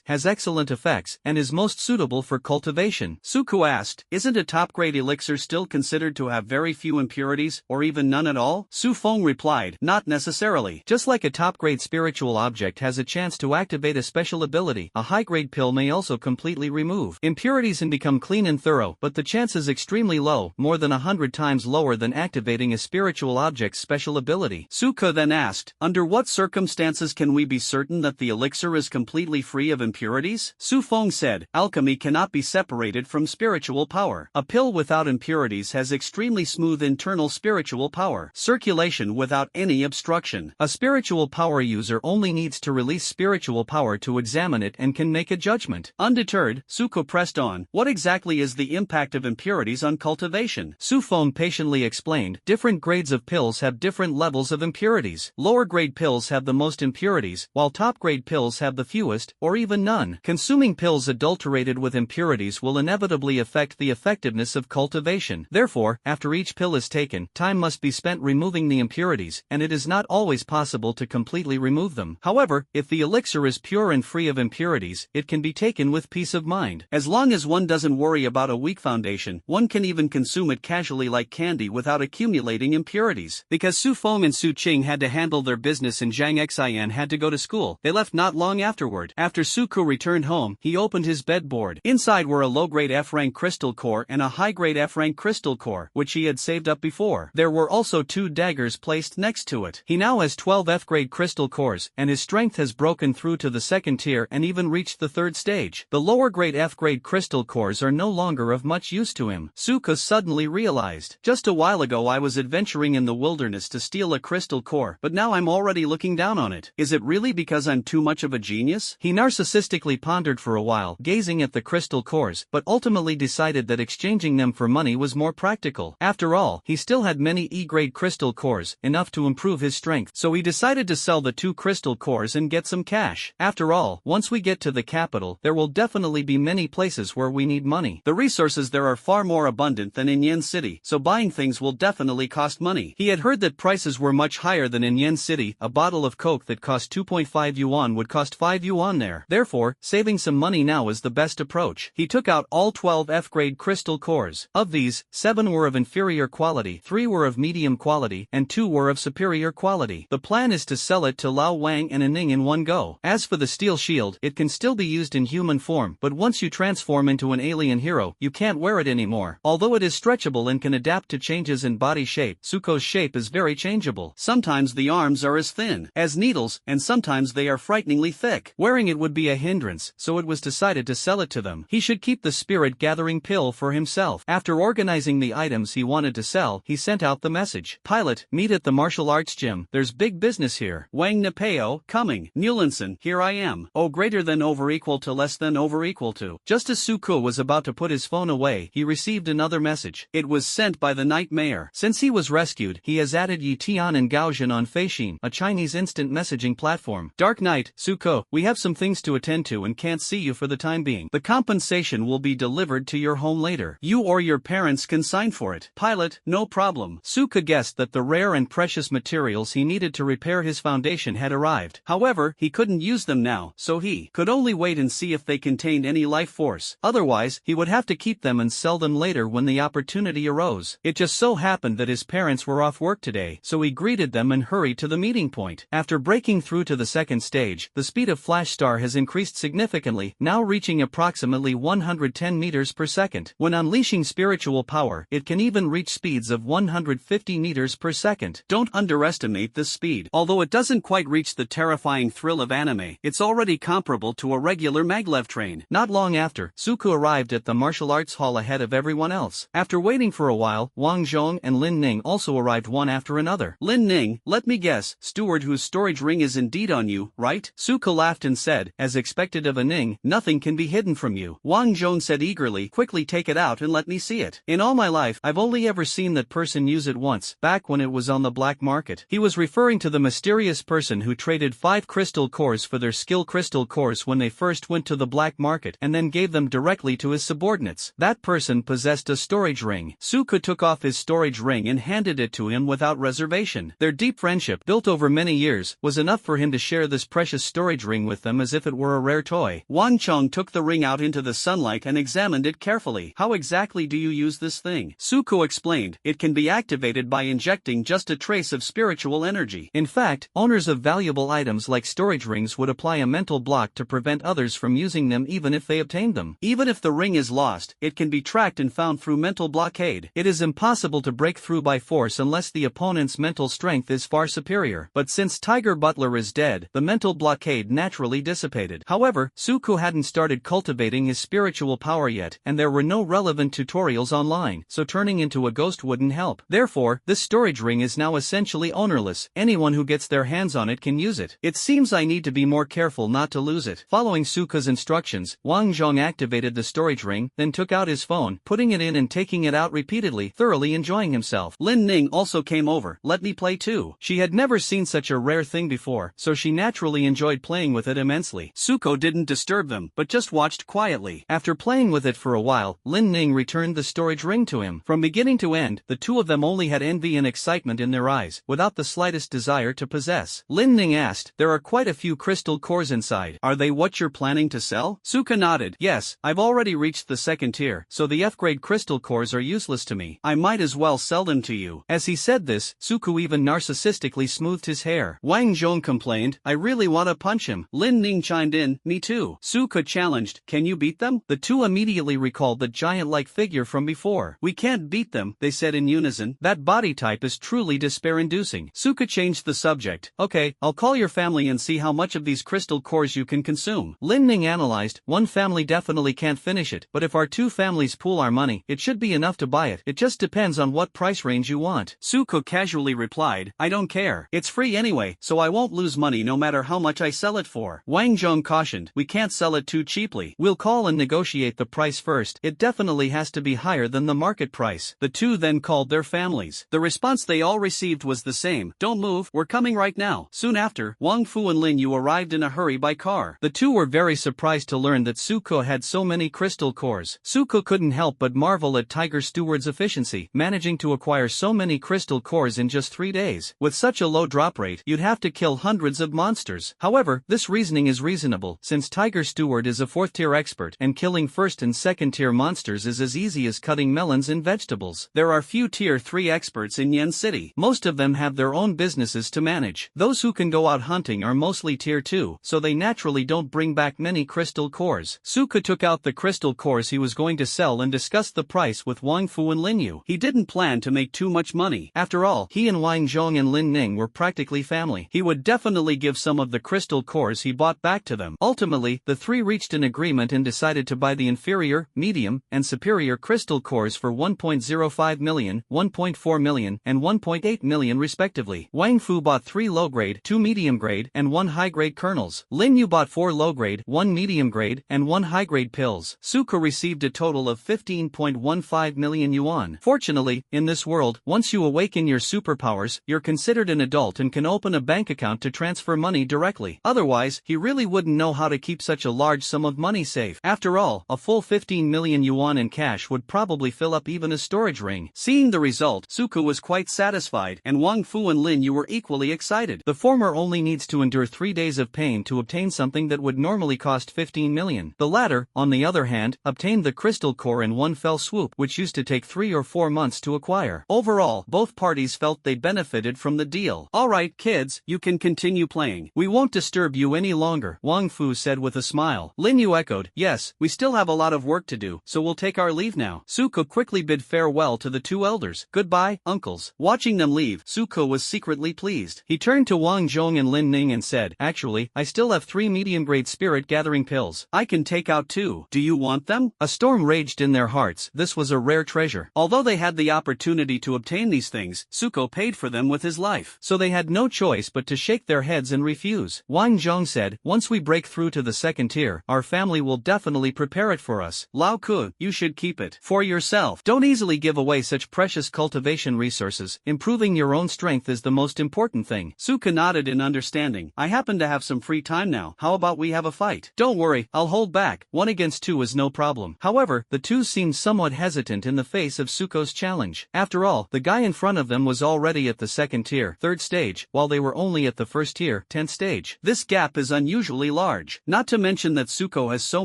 has excellent effects, and is most suitable for cultivation. Suku asked, isn't a top-grade elixir still considered to have very few impurities, or even none at all? Su Feng replied, not necessarily. Just like a top-grade spiritual object has a chance to activate a special ability, a high-grade pill may also completely remove impurities and become clean and thorough, but the chance is extremely low, more than 100 times lower than activating a spiritual object's special ability. Suka then asked, under what circumstances can we be certain that the elixir is completely free of impurities? Su Feng said, alchemy cannot be separated from spiritual power. A pill without impurities has extremely smooth internal spiritual power, circulation without any obstruction. A spiritual power user only needs to release spiritual power to examine it and can make a judgment. Undeterred, Suko pressed on, what exactly is the impact of impurities on cultivation? Su Feng patiently explained, different grades of pills have different levels of impurities. Lower grade pills have the most impurities, while top grade pills have the fewest, or even none. Consuming pills adulterated with impurities will inevitably affect the effectiveness of cultivation. Therefore, after each pill is taken, time must be spent removing the impurities, and it is not always possible to completely remove them. However, if the elixir is pure and free of impurities, it can be taken with peace of mind. As long as one doesn't worry about a weak foundation, one can even consume it casually like candy without accumulating impurities. Because Su Feng and Su Qing had to handle their business and Zhang Xian had to go to school, they left not long afterward. After Suku returned home, he opened his bedboard. Inside were a low-grade F-rank crystal core and a high-grade F-rank crystal core, which he had saved up before. There were also 2 daggers placed next to it. He now has 12 F-grade crystal cores, and his strength has broken through to the 2nd tier and even reached the 3rd stage. The lower-grade F-grade crystal cores are no longer of much use to him. Suka suddenly realized, just a while ago I was adventuring in the wilderness to steal a crystal core, but now I'm already looking down on it. Is it really because I'm too much of a genius? He narcissistically pondered for a while, gazing at the crystal cores, but ultimately decided that exchanging them for money was more practical. After all, he still had many E-grade crystal cores, enough to improve his strength, so he decided to sell the 2 crystal cores and get some cash. After all, once we get to the capital, there will definitely be many places where we need money. The resources there are far more abundant than in Yen City, so buying things will definitely cost money. He had heard that prices were much higher than in Yen City. A bottle of Coke that cost 2.5 yuan would cost 5 yuan there. Therefore, saving some money now is the best approach. He took out all 12 F-grade crystal cores. Of these, 7 were of inferior quality, 3 were of medium quality, and 2 were of superior quality. The plan is to sell it to Lao Wang and Ning in one go. As for the steel shield, it can still be used in human form, but once you transform into an alien hero, you can't wear it anymore. Although it is stretchable and can adapt to changes in body shape, Tsuko's shape is very changeable. Sometimes the arms are as thin as needles, and sometimes they are frighteningly thick. Wearing it would be a hindrance, so it was decided to sell it to them. He should keep the spirit-gathering pill for himself. After organizing the items he wanted to sell, he sent out the message. Pilot, meet at the martial arts gym. There's big business here. Wang Napeo, coming. Newlinson, here I am. Oh, greater than over equal to less than over equal to. Just as Tsuko was about to put his phone away, he received another message. It was sent by the Night Mayor. Since he was rescued, he has added Yi Tian and Gaoxian on Feishin, a Chinese instant messaging platform. Dark Knight, Tsuko, we have some things to attend to and can't see you for the time being. The compensation will be delivered to your home later. You or your parents can sign for it. Pilot, no problem. Tsuko guessed that the rare and precious materials he needed to repair his foundation had arrived. However, he couldn't use them now, so he could only wait and see if they contained any life force. Otherwise, he would have to keep them and sell them later when the opportunity arose. It just so happened that his parents were off work today, so he greeted them and hurried to the meeting point. After breaking through to the second stage, the speed of Flash Star has increased significantly, now reaching approximately 110 meters per second. When unleashing spiritual power, it can even reach speeds of 150 meters per second. Don't underestimate this speed. Although it doesn't quite reach the terrifying thrill of anime, it's already comparable to a regular maglev train. Not long after, Tsuko arrived at the martial arts hall ahead of everyone else. After waiting for a while, Wang Zhong and Lin Ning also arrived one after another. Lin Ning, let me guess, steward whose storage ring is indeed on you, right? Tsuko laughed and said, as expected of a Ning, nothing can be hidden from you. Wang Zhong said eagerly, quickly take it out and let me see it. In all my life, I've only ever seen that person use it once, back when it was on the black market. He was referring to the mysterious person who traded 5 crystal cores for their skill crystal cores when they first went to the black market and then gave them directly to his subordinates. That person possessed a storage ring. Tsuko took off his storage ring and handed it to him without reservation. Their deep friendship, built over many years, was enough for him to share this precious storage ring with them as if it were a rare toy. Wang Chong took the ring out into the sunlight and examined it carefully. How exactly do you use this thing? Tsuko explained, it can be activated by injecting just a trace of spiritual energy. In fact, owners of valuable items like storage rings would apply a mental block to prevent others from using them even if they obtained them. Even if the ring is lost, it can be tracked and found through mental blockade. It is impossible to break through by force unless the opponent's mental strength is far superior. But since Tiger Butler is dead, the mental blockade naturally dissipated. However, Tsuko hadn't started cultivating his spiritual power yet, and there were no relevant tutorials online, so turning into a ghost wouldn't help. Therefore, this storage ring is now essentially ownerless. Anyone who gets their hands on it can use it. It seems I need to be more careful not to lose it. Following Tsuko's instructions, Wang Zhong activated the storage ring, then took out his phone, putting it in and taking it out repeatedly, thoroughly enjoying himself. Lin Ning also came over. Let me play too. She had never seen such a rare thing before, so she naturally enjoyed playing with it immensely. Tsuko didn't disturb them, but just watched quietly. After playing with it for a while, Lin Ning returned the storage ring to him. From beginning to end, the two of them only had envy and excitement in their eyes, without the slightest desire to possess. Lin Ning asked, there are quite a few crystal cores inside. Are they what you're planning to sell? Tsuko nodded. Yes, I've already reached the second tier, so the F-grade crystal cores are useless to me. I might as well sell them to you. As he said this, Tsuko even narcissistically smoothed his hair. Wang Zhong complained, I really want to punch him. Lin Ning chimed in, me too. Tsuko challenged, can you beat them? The two immediately recalled the giant-like figure from before. We can't beat them, they said in unison. That body type is truly despair-inducing. Tsuko changed the subject. Okay, I'll call your family and see how much of these crystal cores you can consume. Lin Ning analyzed, one family definitely can't finish it, but if our two families pool our money, it should be enough to buy it. It just depends on what price range you want. Tsuko casually replied, I don't care. It's free anyway, so I won't lose money no matter how much I sell it for. Wang Zhong cautioned, we can't sell it too cheaply. We'll call and negotiate the price first. It definitely definitely has to be higher than the market price. The two then called their families. The response they all received was the same: "Don't move, we're coming right now." Soon after, Wang Fu and Lin Yu arrived in a hurry by car. The two were very surprised to learn that Suko had so many crystal cores. Suko couldn't help but marvel at Tiger Steward's efficiency, managing to acquire so many crystal cores in just 3 days. With such a low drop rate, you'd have to kill hundreds of monsters. However, this reasoning is reasonable, since Tiger Steward is a 4th tier expert and killing 1st and 2nd tier monsters is as easy as cutting melons and vegetables. There are few tier 3 experts in Yen City. Most of them have their own businesses to manage. Those who can go out hunting are mostly tier 2, so they naturally don't bring back many crystal cores. Suka took out the crystal cores he was going to sell and discussed the price with Wang Fu and Lin Yu. He didn't plan to make too much money. After all, he and Wang Zhong and Lin Ning were practically family. He would definitely give some of the crystal cores he bought back to them. Ultimately, the three reached an agreement and decided to buy the inferior, medium, and superior crystal cores for 1.05 million, 1.4 million, and 1.8 million respectively. Wang Fu bought 3 low-grade, 2 medium-grade, and 1 high-grade kernels. Lin Yu bought 4 low-grade, 1 medium-grade, and 1 high-grade pills. Suka received a total of 15.15 million yuan. Fortunately, in this world, once you awaken your superpowers, you're considered an adult and can open a bank account to transfer money directly. Otherwise, he really wouldn't know how to keep such a large sum of money safe. After all, a full 15 million yuan in cash would probably fill up even a storage ring. Seeing the result, Suka was quite satisfied, and Wang Fu and Lin Yu were equally excited. The former only needs to endure 3 days of pain to obtain something that would normally cost 15 million. The latter, on the other hand, obtained the crystal core in one fell swoop, which used to take 3 or 4 months to acquire. Overall, both parties felt they benefited from the deal. "Alright, kids, you can continue playing. We won't disturb you any longer," Wang Fu said with a smile. Lin Yu echoed, "Yes, we still have a lot of work to do, so we'll take our leave now." Suko quickly bid farewell to the two elders. "Goodbye, uncles." Watching them leave, Suko was secretly pleased. He turned to Wang Zhong and Lin Ning and said, "Actually, I still have 3 medium-grade spirit gathering pills. I can take out 2. Do you want them?" A storm raged in their hearts. This was a rare treasure. Although they had the opportunity to obtain these things, Suko paid for them with his life. So they had no choice but to shake their heads and refuse. Wang Zhong said, "Once we break through to the 2nd tier, our family will definitely prepare it for us. Lao Ku, you should keep it for yourself. Don't easily give away such precious cultivation resources. Improving your own strength is the most important thing." Suka nodded in understanding. "I happen to have some free time now. How about we have a fight?" "Don't worry, I'll hold back. 1 against 2 is no problem." However, the two seemed somewhat hesitant in the face of Suko's challenge. After all, the guy in front of them was already at the 2nd tier, 3rd stage, while they were only at the 1st tier, 10th stage. This gap is unusually large. Not to mention that Suko has so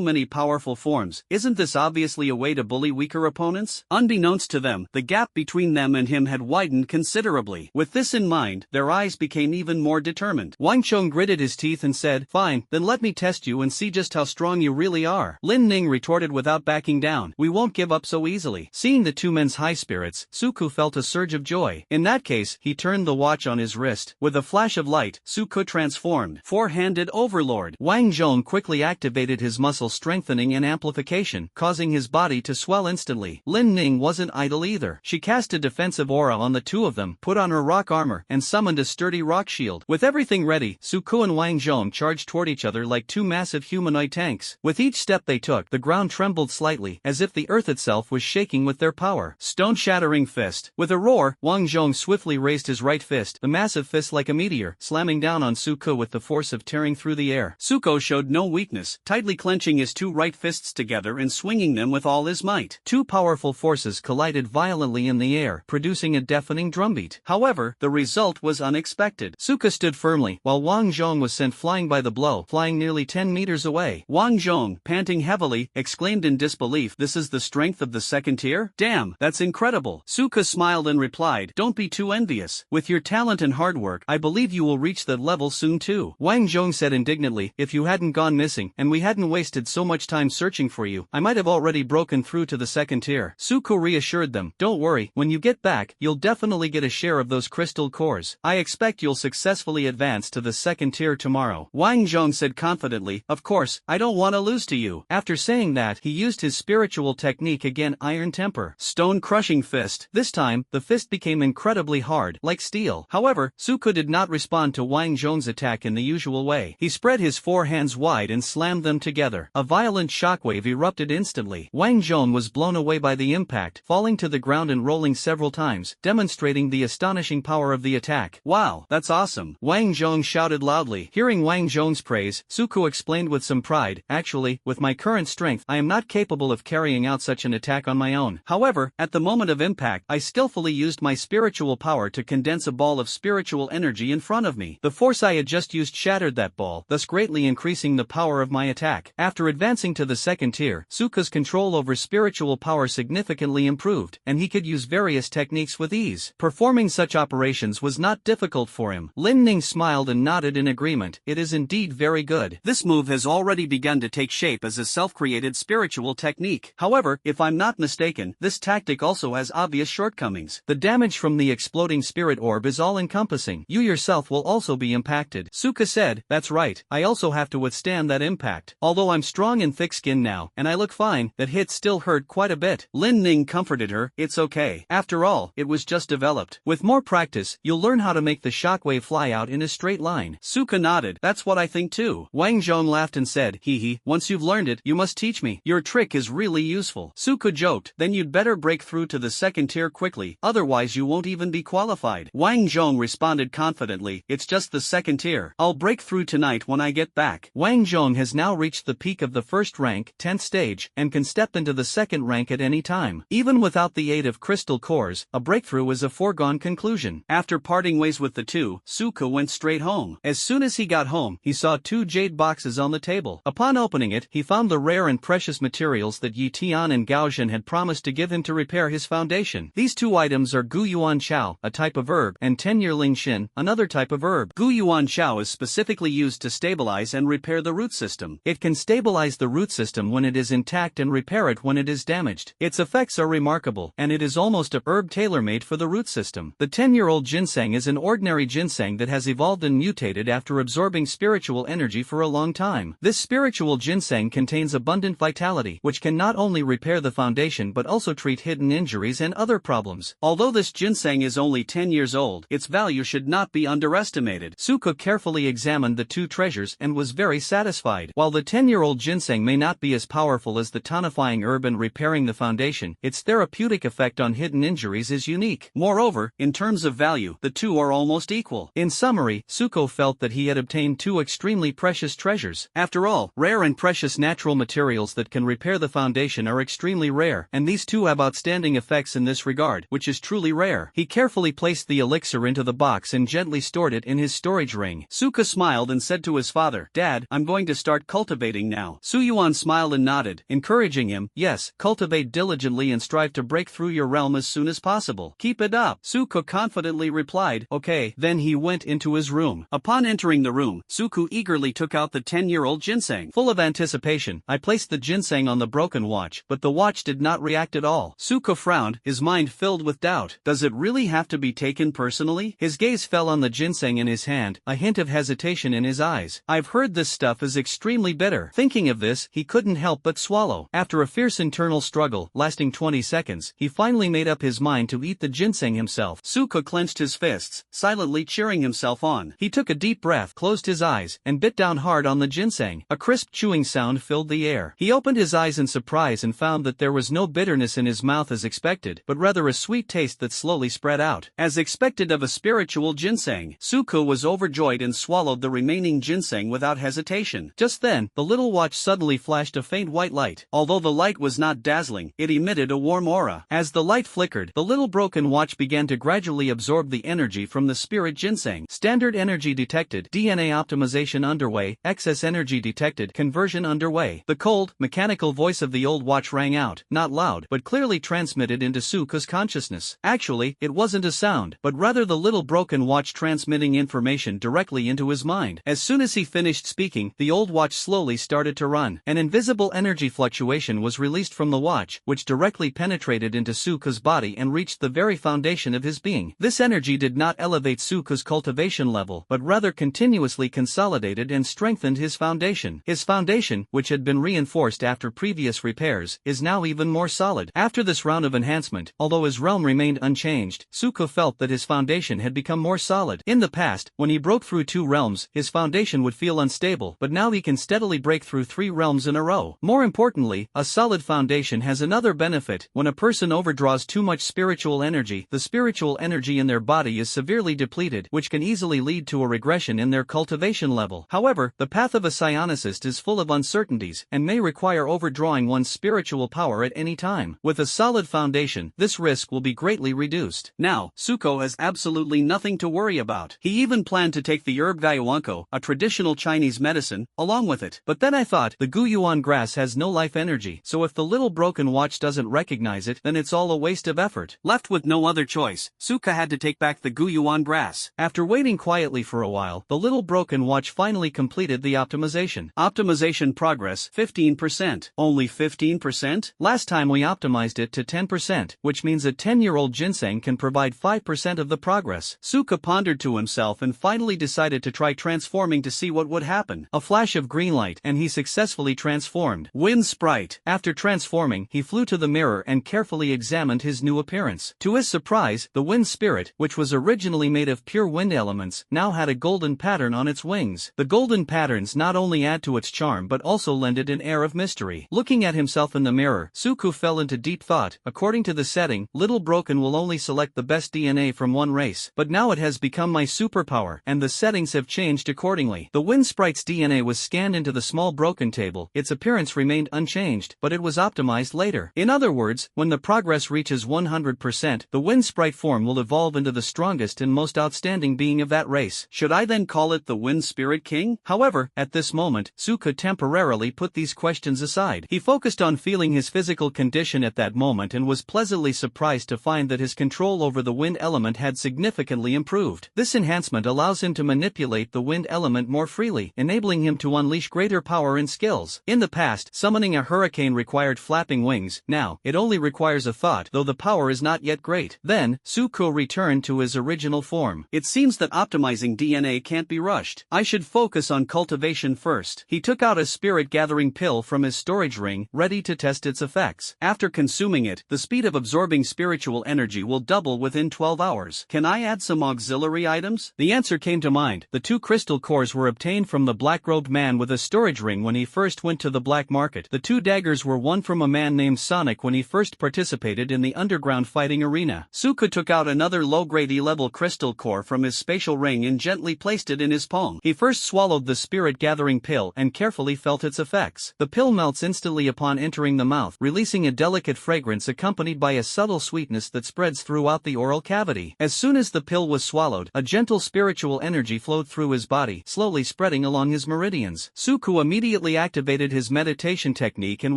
many powerful forms. Isn't this obviously a way to bully weaker opponents? Unbeknownst to them, the gap between them and him had widened considerably. With this in mind, their eyes became even more determined. Wang Chong gritted his teeth and said, "Fine, then let me test you and see just how strong you really are." Lin Ning retorted without backing down, "We won't give up so easily." Seeing the two men's high spirits, Suko felt a surge of joy. In that case, he turned the watch on his wrist. With a flash of light, Suko transformed. Four-handed overlord. Wang Zhong quickly activated his muscle strengthening and amplification, causing his body to swell instantly. Lin Ning wasn't idle either. She cast a defensive aura on the two of them, put on her rock armor, and summoned a sturdy rock shield. With everything ready, Suko and Wang Zhong charged toward each other like two massive humanoid tanks. With each step they took, the ground trembled slightly, as if the earth itself was shaking with their power. Stone-shattering fist. With a roar, Wang Zhong swiftly raised his right fist, the massive fist like a meteor, slamming down on Suko with the force of tearing through the air. Suko showed no weakness, tightly clenching his two right fists together and swinging them with all his might. Two powerful forces collided violently in the air, producing a deafening drumbeat. However, the result was unexpected. Suko stood firmly, while Wang Zhong was sent flying by the blow, flying nearly 10 meters away. Wang Zhong, panting heavily, exclaimed in disbelief, "This is the strength of the 2nd tier? Damn, that's incredible." Suka smiled and replied, "Don't be too envious. With your talent and hard work, I believe you will reach that level soon too." Wang Zhong said indignantly, "If you hadn't gone missing, and we hadn't wasted so much time searching for you, I might have already broken through to the 2nd tier." Suko reassured them, "Don't worry, when you get back, you'll definitely get a share of those crystal cores. I expect you'll successfully advance to the 2nd tier tomorrow." Wang Zhong said confidently, "Of course, I don't want to lose to you." After saying that, he used his spiritual technique again, Iron Temper. Stone-crushing fist. This time, the fist became incredibly hard, like steel. However, Suko did not respond to Wang Zhong's attack in the usual way. He spread his 4 hands wide and slammed them together. A violent shockwave erupted instantly. Wang Wang Zhong was blown away by the impact, falling to the ground and rolling several times, demonstrating the astonishing power of the attack. Wow, that's awesome! Wang Zhong shouted loudly. Hearing Wang Zhong's praise, Suko explained with some pride, actually, with my current strength, I am not capable of carrying out such an attack on my own. However, at the moment of impact, I skillfully used my spiritual power to condense a ball of spiritual energy in front of me. The force I had just used shattered that ball, thus greatly increasing the power of my attack. After advancing to the second tier, Suka's control over spiritual power significantly improved, and he could use various techniques with ease. Performing such operations was not difficult for him. Lin Ning smiled and nodded in agreement. It is indeed very good. This move has already begun to take shape as a self-created spiritual technique. However, if I'm not mistaken, this tactic also has obvious shortcomings. The damage from the exploding spirit orb is all-encompassing. You yourself will also be impacted. Suka said, that's right, I also have to withstand that impact. Although I'm strong and thick-skinned now, and I look fine, that hit still hurt quite a bit. Lin Ning comforted her, it's okay. After all, it was just developed. With more practice, you'll learn how to make the shockwave fly out in a straight line. Suka nodded, that's what I think too. Wang Zhong laughed and said, hee, once you've learned it, you must teach me. Your trick is really useful. Suka joked, then you'd better break through to the second tier quickly, otherwise you won't even be qualified. Wang Zhong responded confidently, it's just the second tier. I'll break through tonight when I get back. Wang Zhong has now reached the peak of the first rank, 10th stage, and can step into the second rank at any time. Even without the aid of crystal cores, a breakthrough is a foregone conclusion. After parting ways with the two, Suka went straight home. As soon as he got home, he saw two jade boxes on the table. Upon opening it, he found the rare and precious materials that Yi Tian and Gao Zhen had promised to give him to repair his foundation. These two items are Gu Yuan Chao, a type of herb, and Ten-Year Ling Xin, another type of herb. Gu Yuan Chao is specifically used to stabilize and repair the root system. It can stabilize the root system when it is intact and repair it when it is damaged. Its effects are remarkable, and it is almost a herb tailor-made for the root system. The 10-year-old ginseng is an ordinary ginseng that has evolved and mutated after absorbing spiritual energy for a long time. This spiritual ginseng contains abundant vitality, which can not only repair the foundation but also treat hidden injuries and other problems. Although this ginseng is only 10 years old, its value should not be underestimated. Suka carefully examined the two treasures and was very satisfied. While the 10-year-old ginseng may not be as powerful as the tonifying herb in repairing the foundation, its therapeutic effect on hidden injuries is unique. Moreover, in terms of value, the two are almost equal. In summary, Suko felt that he had obtained two extremely precious treasures. After all, rare and precious natural materials that can repair the foundation are extremely rare, and these two have outstanding effects in this regard, which is truly rare. He carefully placed the elixir into the box and gently stored it in his storage ring. Suka smiled and said to his father, Dad, I'm going to start cultivating now. Suyuan smiled and nodded, encouraging him, yes, cultivate diligently and strive to break through your realm as soon as possible. Keep it up. Suko confidently replied, okay. Then he went into his room. Upon entering the room, Suku eagerly took out the 10-year-old ginseng. Full of anticipation, I placed the ginseng on the broken watch, but the watch did not react at all. Suko frowned, his mind filled with doubt. Does it really have to be taken personally? His gaze fell on the ginseng in his hand, a hint of hesitation in his eyes. I've heard this stuff is extremely bitter. Thinking of this, he couldn't help but swallow. After a fierce internal struggle, lasting 20 seconds, he finally made up his mind to eat the ginseng himself. Suko clenched his fists, silently cheering himself on. He took a deep breath, closed his eyes, and bit down hard on the ginseng. A crisp chewing sound filled the air. He opened his eyes in surprise and found that there was no bitterness in his mouth as expected, but rather a sweet taste that slowly spread out. As expected of a spiritual ginseng, Suko was overjoyed and swallowed the remaining ginseng without hesitation. Just then, the little watch suddenly flashed a faint white light. Although the light was not dazzling, it emitted a warm aura. As the light flickered, the little broken watch began to gradually absorb the energy from the spirit ginseng. Standard energy detected, DNA optimization underway, excess energy detected, conversion underway. The cold, mechanical voice of the old watch rang out, not loud, but clearly transmitted into Suko's consciousness. Actually, it wasn't a sound, but rather the little broken watch transmitting information directly into his mind. As soon as he finished speaking, the old watch slowly started to run. An invisible energy fluctuation was released from the watch, which directly penetrated into Suko's body and reached the very foundation of his being. This energy did not elevate Suko's cultivation level, but rather continuously consolidated and strengthened his foundation. His foundation, which had been reinforced after previous repairs, is now even more solid. After this round of enhancement, although his realm remained unchanged, Suko felt that his foundation had become more solid. In the past, when he broke through 2 realms, his foundation would feel unstable, but now he can steadily break through 3 realms in a row. More importantly, a solid foundation has another benefit. When a person overdraws too much spiritual energy, the spiritual energy in their body is severely depleted, which can easily lead to a regression in their cultivation level. However, the path of a psionicist is full of uncertainties, and may require overdrawing one's spiritual power at any time. With a solid foundation, this risk will be greatly reduced. Now, Suko has absolutely nothing to worry about. He even planned to take the herb Guyuanko, a traditional Chinese medicine, along with it. But then I thought, the Guyuan grass has no life energy, so if the little broken watch doesn't recognize it, then it's all a waste of effort. Left with no other choice, Suka had to take back the Guyuan grass. After waiting quietly for a while, the little broken watch finally completed the optimization. Optimization progress 15%. Only 15%? Last time we optimized it to 10%, which means a 10-year-old ginseng can provide 5% of the progress. Suka pondered to himself and finally decided to try transforming to see what would happen. A flash of green light and he successfully transformed. Wind Sprite. After transforming, he flew to the mirror and carefully examined his new appearance. To his surprise, the wind spirit, which was originally made of pure wind elements, now had a golden pattern on its wings. The golden patterns not only add to its charm but also lend it an air of mystery. Looking at himself in the mirror, Suku fell into deep thought. According to the setting, Little Broken will only select the best DNA from one race, but now it has become my superpower, and the settings have changed accordingly. The wind sprite's DNA was scanned into the small broken table. Its appearance remained unchanged, but it was optimized later. In other words, when the progress reaches 100%, the wind sprite form will evolve into the strongest and most outstanding being of that race. Should I then call it the Wind Spirit King? However, at this moment, Suka temporarily put these questions aside. He focused on feeling his physical condition at that moment and was pleasantly surprised to find that his control over the wind element had significantly improved. This enhancement allows him to manipulate the wind element more freely, enabling him to unleash greater power and skills. In the past, summoning a hurricane required flapping wings. Now, it only requires a thought, though the power is not yet great. Then, Suko returned to his original form. It seems that optimizing DNA can't be rushed. I should focus on cultivation first. He took out a spirit-gathering pill from his storage ring, ready to test its effects. After consuming it, the speed of absorbing spiritual energy will double within 12 hours. Can I add some auxiliary items? The answer came to mind. The 2 crystal cores were obtained from the black-robed man with a storage ring when he first went to the black market. The 2 daggers were one from a man named Sonic when he first participated in the underground fighting arena. Suka took out another low-grade E-level crystal core from his spatial ring and gently placed it in his palm. He first swallowed the spirit-gathering pill and carefully felt its effects. The pill melts instantly upon entering the mouth, releasing a delicate fragrance accompanied by a subtle sweetness that spreads throughout the oral cavity. As soon as the pill was swallowed, a gentle spiritual energy flowed through his body, slowly spreading along his meridians. Suku immediately activated his meditation technique and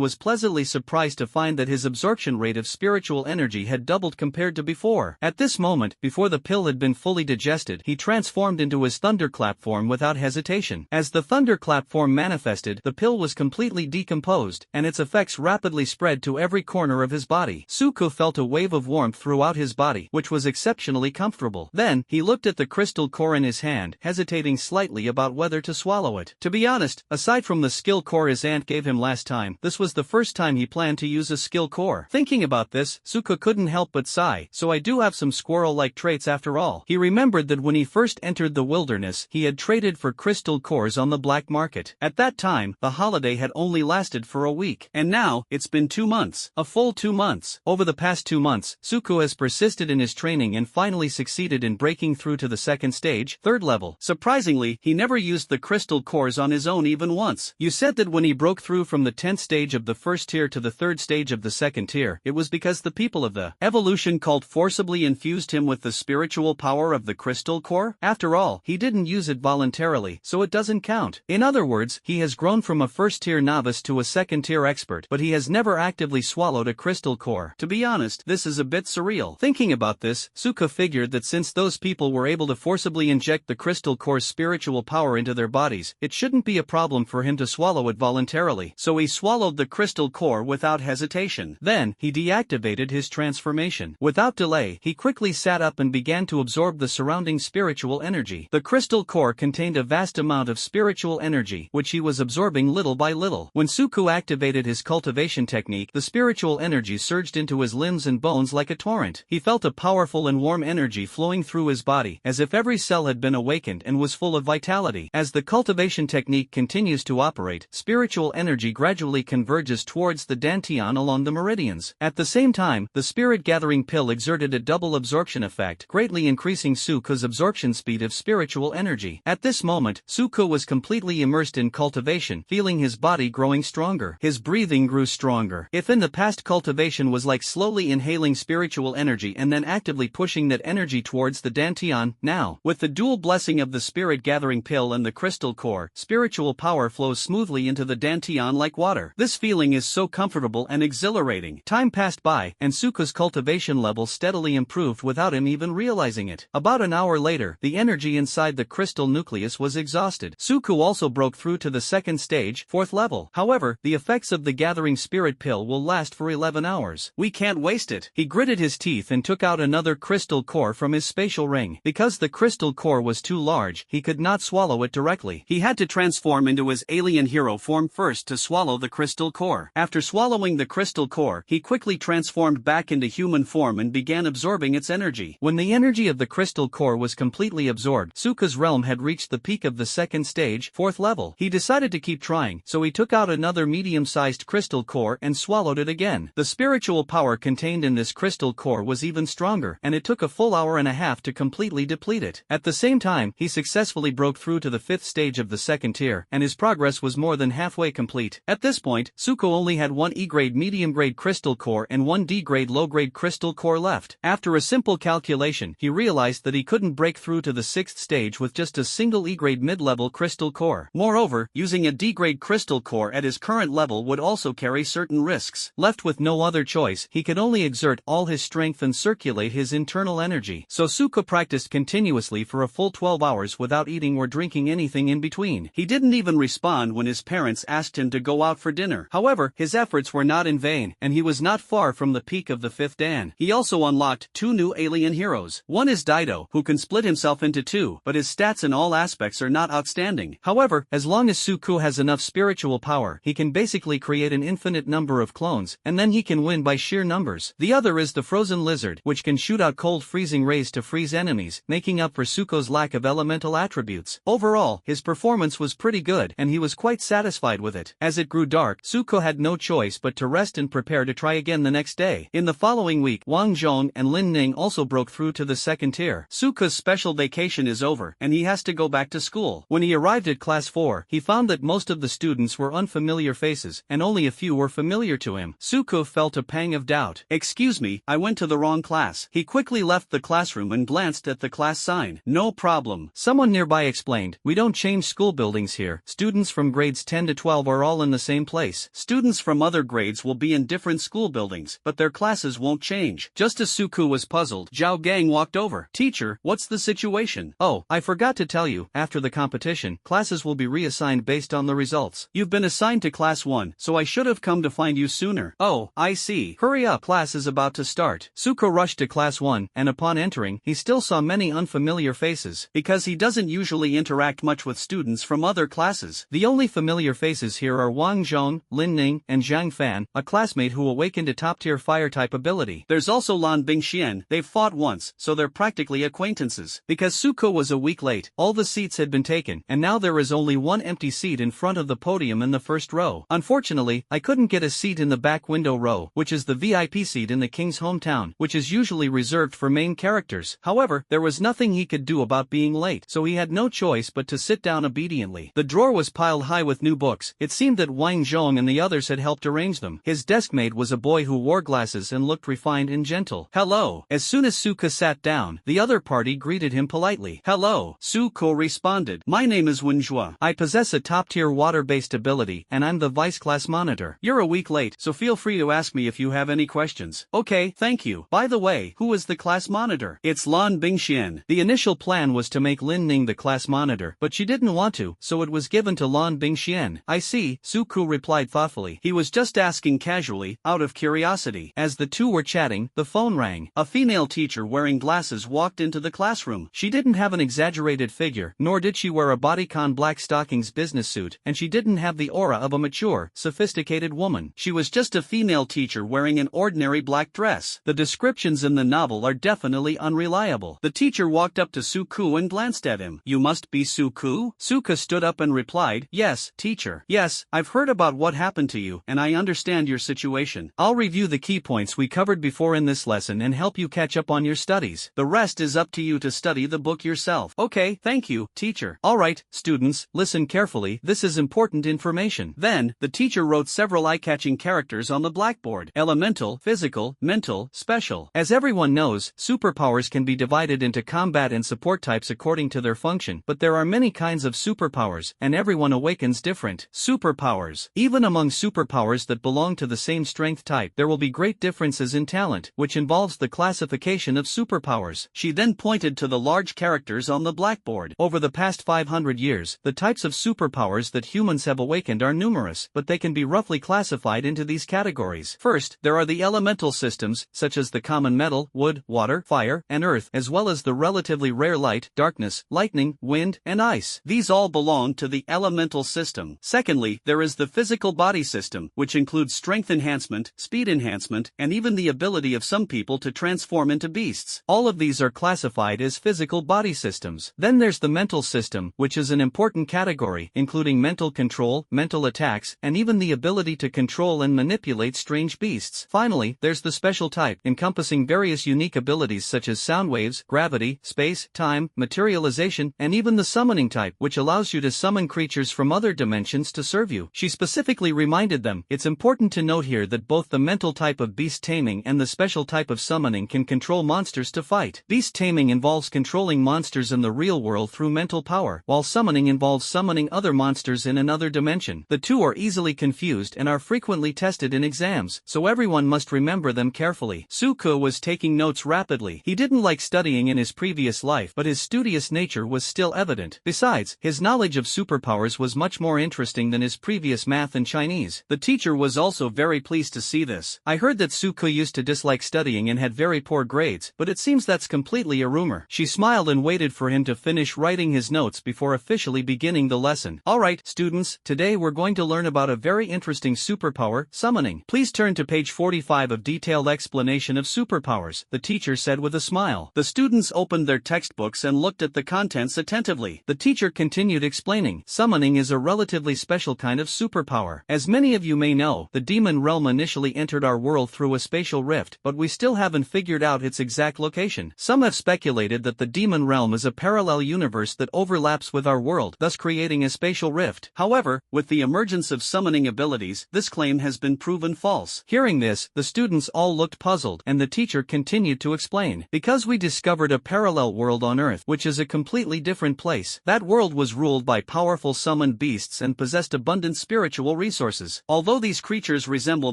was pleasantly surprised to find that his absorption rate of spiritual energy had doubled compared to before. At this moment, before the pill had been fully digested, he transformed into his thunderclap form without hesitation. As the thunderclap form manifested, the pill was completely decomposed, and its effects rapidly spread to every corner of his body. Suku felt a wave of warmth throughout his body, which was exceptionally comfortable. Then, he looked at the crystal core in his hand, hesitating slightly about whether to swallow it. To be honest, aside from the skill core his aunt gave him last time, this was the first time he planned to use a skill core. Thinking about this, Suka couldn't help but sigh. So I do have some squirrel-like traits after all. He remembered that when he first entered the wilderness, he had traded for crystal cores on the black market. At that time, the holiday had only lasted for a week. And now, it's been 2 months. A full 2 months. Over the past 2 months, Suku has persisted in his training and finally succeeded in breaking through to the second stage, 3rd level. Surprisingly, he never used the crystal cores on his own even once. You said that when he broke through from the 10th stage of the first tier to the 3rd stage of the second tier, it was because the people of the evolution cult forcibly infused him with the spiritual power of the crystal core? After all, he didn't use it voluntarily, so it doesn't count. In other words, he has grown from a first-tier novice to a second-tier expert, but he has never actively swallowed a crystal core. To be honest, this is a bit surreal. Thinking about this, Suka figured that since those people were able to forcibly inject the crystal core's spiritual power into their bodies, it shouldn't be a problem for him to swallow it voluntarily. So he swallowed the crystal core without hesitation. Then, he deactivated his transformation. Without delay, he quickly sat up and began to absorb the surrounding spiritual energy. The crystal core contained a vast amount of spiritual energy, which he was absorbing little by little. When Suku activated his cultivation technique, the spiritual energy surged into his limbs and bones like a torrent. He felt a powerful and warm energy flowing through his body, as if every cell had been awakened and was full of vitality. As the cultivation technique continues to operate, spiritual energy gradually converges passages towards the dantian along the meridians. At the same time, the spirit-gathering pill exerted a double absorption effect, greatly increasing Suku's absorption speed of spiritual energy. At this moment, Suku was completely immersed in cultivation, feeling his body growing stronger. His breathing grew stronger. If in the past cultivation was like slowly inhaling spiritual energy and then actively pushing that energy towards the dantian, now, with the dual blessing of the spirit-gathering pill and the crystal core, spiritual power flows smoothly into the dantian like water. This feeling is so comfortable and exhilarating. Time passed by, and Suku's cultivation level steadily improved without him even realizing it. About an hour later, the energy inside the crystal nucleus was exhausted. Suku also broke through to the second stage, 4th level. However, the effects of the gathering spirit pill will last for 11 hours. We can't waste it. He gritted his teeth and took out another crystal core from his spatial ring. Because the crystal core was too large, he could not swallow it directly. He had to transform into his alien hero form first to swallow the crystal core. After swallowing the crystal core, he quickly transformed back into human form and began absorbing its energy. When the energy of the crystal core was completely absorbed, Suku's realm had reached the peak of the second stage, 4th level. He decided to keep trying, so he took out another medium-sized crystal core and swallowed it again. The spiritual power contained in this crystal core was even stronger, and it took a full hour and a half to completely deplete it. At the same time, he successfully broke through to the 5th stage of the second tier, and his progress was more than halfway complete. At this point, Suku only had one E-grade medium-grade crystal core and one D-grade low-grade crystal core left. After a simple calculation, he realized that he couldn't break through to the 6th stage with just a single E-grade mid-level crystal core. Moreover, using a D-grade crystal core at his current level would also carry certain risks. Left with no other choice, he could only exert all his strength and circulate his internal energy. So Suku practiced continuously for a full 12 hours without eating or drinking anything in between. He didn't even respond when his parents asked him to go out for dinner. However, his efforts were not in vain, and he was not far from the peak of the 5th dan. He also unlocked 2 new alien heroes. One is Dido, who can split himself into 2, but his stats in all aspects are not outstanding. However, as long as Suku has enough spiritual power, he can basically create an infinite number of clones, and then he can win by sheer numbers. The other is the Frozen Lizard, which can shoot out cold freezing rays to freeze enemies, making up for Suku's lack of elemental attributes. Overall, his performance was pretty good, and he was quite satisfied with it. As it grew dark, Suku had no choice but to rest and prepare to try again the next day. In the following week, Wang Zhong and Lin Ning also broke through to the second tier. Suku's special vacation is over, and he has to go back to school. When he arrived at class 4, he found that most of the students were unfamiliar faces, and only a few were familiar to him. Suku felt a pang of doubt. "Excuse me, I went to the wrong class." He quickly left the classroom and glanced at the class sign. "No problem." Someone nearby explained, "We don't change school buildings here. Students from grades 10 to 12 are all in the same place. Students from other grades will be in different school buildings, but their classes won't change." Just as Suku was puzzled, Zhao Gang walked over. "Teacher, what's the situation?" "Oh, I forgot to tell you, after the competition, classes will be reassigned based on the results. You've been assigned to class 1, so I should have come to find you sooner." "Oh, I see. Hurry up, class is about to start." Suku rushed to class 1, and upon entering, he still saw many unfamiliar faces, because he doesn't usually interact much with students from other classes. The only familiar faces here are Wang Zhong, Lin Ning, and Zhang Fan, a classmate who awakened a top-tier fire-type ability. There's also Lan Bingxian. They've fought once, so they're practically acquaintances. Because Suku was a week late, all the seats had been taken, and now there is only one empty seat in front of the podium in the first row. Unfortunately, I couldn't get a seat in the back window row, which is the VIP seat in the king's hometown, which is usually reserved for main characters. However, there was nothing he could do about being late, so he had no choice but to sit down obediently. The drawer was piled high with new books. It seemed that Wang Zhong and the others had helped arrange them. His deskmate was a boy who wore glasses and looked refined and gentle. "Hello." As soon as Suku sat down, the other party greeted him politely. "Hello." Suku responded. "My name is Wenjua. I possess a top-tier water-based ability, and I'm the vice class monitor. You're a week late, so feel free to ask me if you have any questions." "Okay, thank you. By the way, who is the class monitor?" "It's Lan Bingxian." The initial plan was to make Lin Ning the class monitor, but she didn't want to, so it was given to Lan Bingxian. "I see," Suku replied thoughtfully. He was just asking casually, out of curiosity. As the two were chatting, the phone rang. A female teacher wearing glasses walked into the classroom. She didn't have an exaggerated figure, nor did she wear a bodycon black stockings business suit, and she didn't have the aura of a mature, sophisticated woman. She was just a female teacher wearing an ordinary black dress. The descriptions in the novel are definitely unreliable. The teacher walked up to Suku and glanced at him. "You must be Suku?" Suku stood up and replied, "Yes, teacher." "Yes, I've heard about what happened happened to you, and I understand your situation. I'll review the key points we covered before in this lesson and help you catch up on your studies. The rest is up to you to study the book yourself. Okay, thank you, teacher. Alright, students, listen carefully, this is important information. Then, the teacher wrote several eye-catching characters on the blackboard. Elemental, physical, mental, special. As everyone knows, superpowers can be divided into combat and support types according to their function, but there are many kinds of superpowers, and everyone awakens different superpowers. Even among superpowers that belong to the same strength type, there will be great differences in talent, which involves the classification of superpowers. She then pointed to the large characters on the blackboard. Over the past 500 years, the types of superpowers that humans have awakened are numerous, but they can be roughly classified into these categories. First, there are the elemental systems, such as the common metal, wood, water, fire, and earth, as well as the relatively rare light, darkness, lightning, wind, and ice. These all belong to the elemental system. Secondly, there is the physical body system, which includes strength enhancement, speed enhancement, and even the ability of some people to transform into beasts. All of these are classified as physical body systems. Then there's the mental system, which is an important category, including mental control, mental attacks, and even the ability to control and manipulate strange beasts. Finally, there's the special type, encompassing various unique abilities such as sound waves, gravity, space, time, materialization, and even the summoning type, which allows you to summon creatures from other dimensions to serve you. She specifically reminded them, it's important to note here that both the mental type of beast taming and the special type of summoning can control monsters to fight. Beast taming involves controlling monsters in the real world through mental power, while summoning involves summoning other monsters in another dimension. The two are easily confused and are frequently tested in exams, so everyone must remember them carefully. Suko was taking notes rapidly. He didn't like studying in his previous life, but his studious nature was still evident. Besides, his knowledge of superpowers was much more interesting than his previous math and Chinese. The teacher was also very pleased to see this. I heard that Suko used to dislike studying and had very poor grades, but it seems that's completely a rumor. She smiled and waited for him to finish writing his notes before officially beginning the lesson. Alright, students, today we're going to learn about a very interesting superpower, summoning. Please turn to page 45 of detailed explanation of superpowers, the teacher said with a smile. The students opened their textbooks and looked at the contents attentively. The teacher continued explaining, summoning is a relatively special kind of superpower. As many of you may know, the demon realm initially entered our world through a spatial rift, but we still haven't figured out its exact location. Some have speculated that the demon realm is a parallel universe that overlaps with our world, thus creating a spatial rift. However, with the emergence of summoning abilities, this claim has been proven false. Hearing this, the students all looked puzzled, and the teacher continued to explain. Because we discovered a parallel world on Earth, which is a completely different place. That world was ruled by powerful summoned beasts and possessed abundant spiritual resources. Although these creatures resemble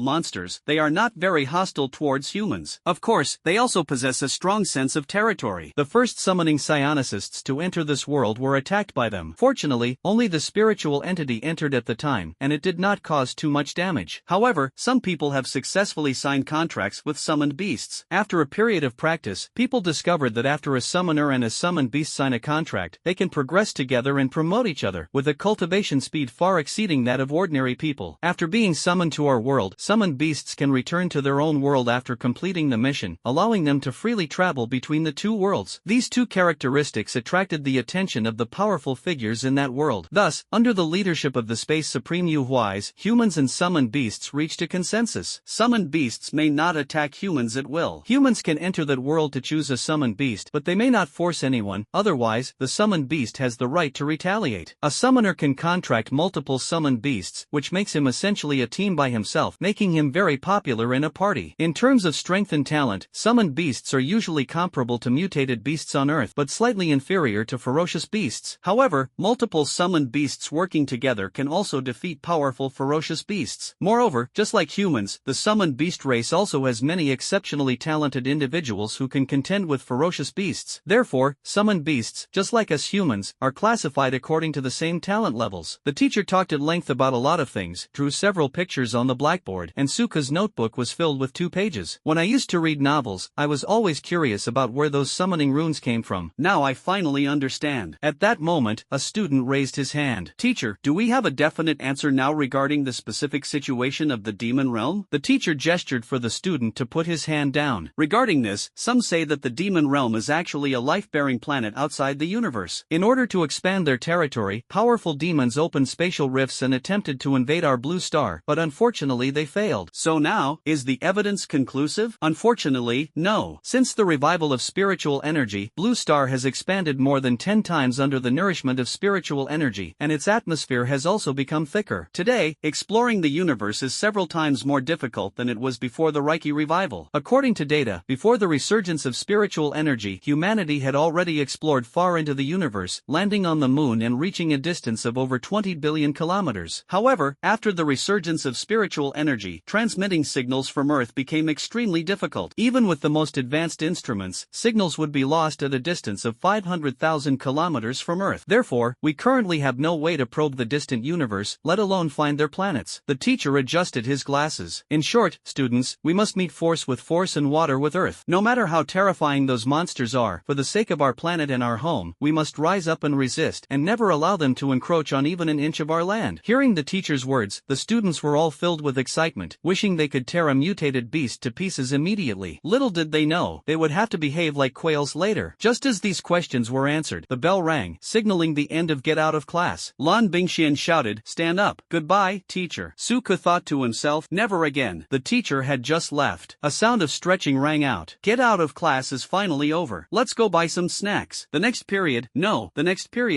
monsters, they are not very hostile towards humans. Of course, they also possess a strong sense of territory. The first summoning psionicists to enter this world were attacked by them. Fortunately, only the spiritual entity entered at the time, and it did not cause too much damage. However, some people have successfully signed contracts with summoned beasts. After a period of practice, people discovered that after a summoner and a summoned beast sign a contract, they can progress together and promote each other, with a cultivation speed far exceeding that of ordinary people. After being summoned to our world, summoned beasts can return to their own world after completing the mission, allowing them to freely travel between the two worlds. These two characteristics attracted the attention of the powerful figures in that world. Thus, under the leadership of the Space Supreme Yu Huais, humans and summoned beasts reached a consensus. Summoned beasts may not attack humans at will. Humans can enter that world to choose a summoned beast, but they may not force anyone, otherwise, the summoned beast has the right to retaliate. A summoner can contract multiple summoned beasts, which makes him essentially a team by himself, making him very popular in a party. In terms of strength and talent, summoned beasts are usually comparable to mutated beasts on Earth, but slightly inferior to ferocious beasts. However, multiple summoned beasts working together can also defeat powerful ferocious beasts. Moreover, just like humans, the summoned beast race also has many exceptionally talented individuals who can contend with ferocious beasts. Therefore, summoned beasts, just like us humans, are classified according to the same talent levels. The teacher talked at length about a lot of things, drew several pictures on the blackboard, and Suka's notebook was filled with 2 pages. When I used to read novels, I was always curious about where those summoning runes came from. Now I finally understand. At that moment, a student raised his hand. Teacher, do we have a definite answer now regarding the specific situation of the demon realm? The teacher gestured for the student to put his hand down. Regarding this, some say that the demon realm is actually a life-bearing planet outside the universe. In order to expand their territory, powerful demons opened spatial rifts and attempted to invade our blue star, but unfortunately they failed. So now, is the evidence conclusive? Unfortunately, no. Since the revival of spiritual energy, blue star has expanded more than 10 times under the nourishment of spiritual energy, and its atmosphere has also become thicker. Today, exploring the universe is several times more difficult than it was before the Reiki revival. According to data, before the resurgence of spiritual energy, humanity had already explored far into the universe, landing on the moon and reaching a distance of over 20 billion kilometers. However, after the resurgence of spiritual energy, transmitting signals from Earth became extremely difficult. Even with the most advanced instruments, signals would be lost at a distance of 500,000 kilometers from Earth. Therefore, we currently have no way to probe the distant universe, let alone find their planets. The teacher adjusted his glasses. In short, students, we must meet force with force and water with Earth. No matter how terrifying those monsters are, for the sake of our planet and our home, we must rise up and resist, and never allow them to encroach on even an inch of our land. Hearing the teacher's words, the students were all filled with excitement, wishing they could tear a mutated beast to pieces immediately. Little did they know, they would have to behave like quails later. Just as these questions were answered, the bell rang, signaling the end of get out of class. Lan Bingxian shouted, "Stand up." "Goodbye, teacher." Suke thought to himself, never again. The teacher had just left. A sound of stretching rang out. Get out of class is finally over. Let's go buy some snacks. The next period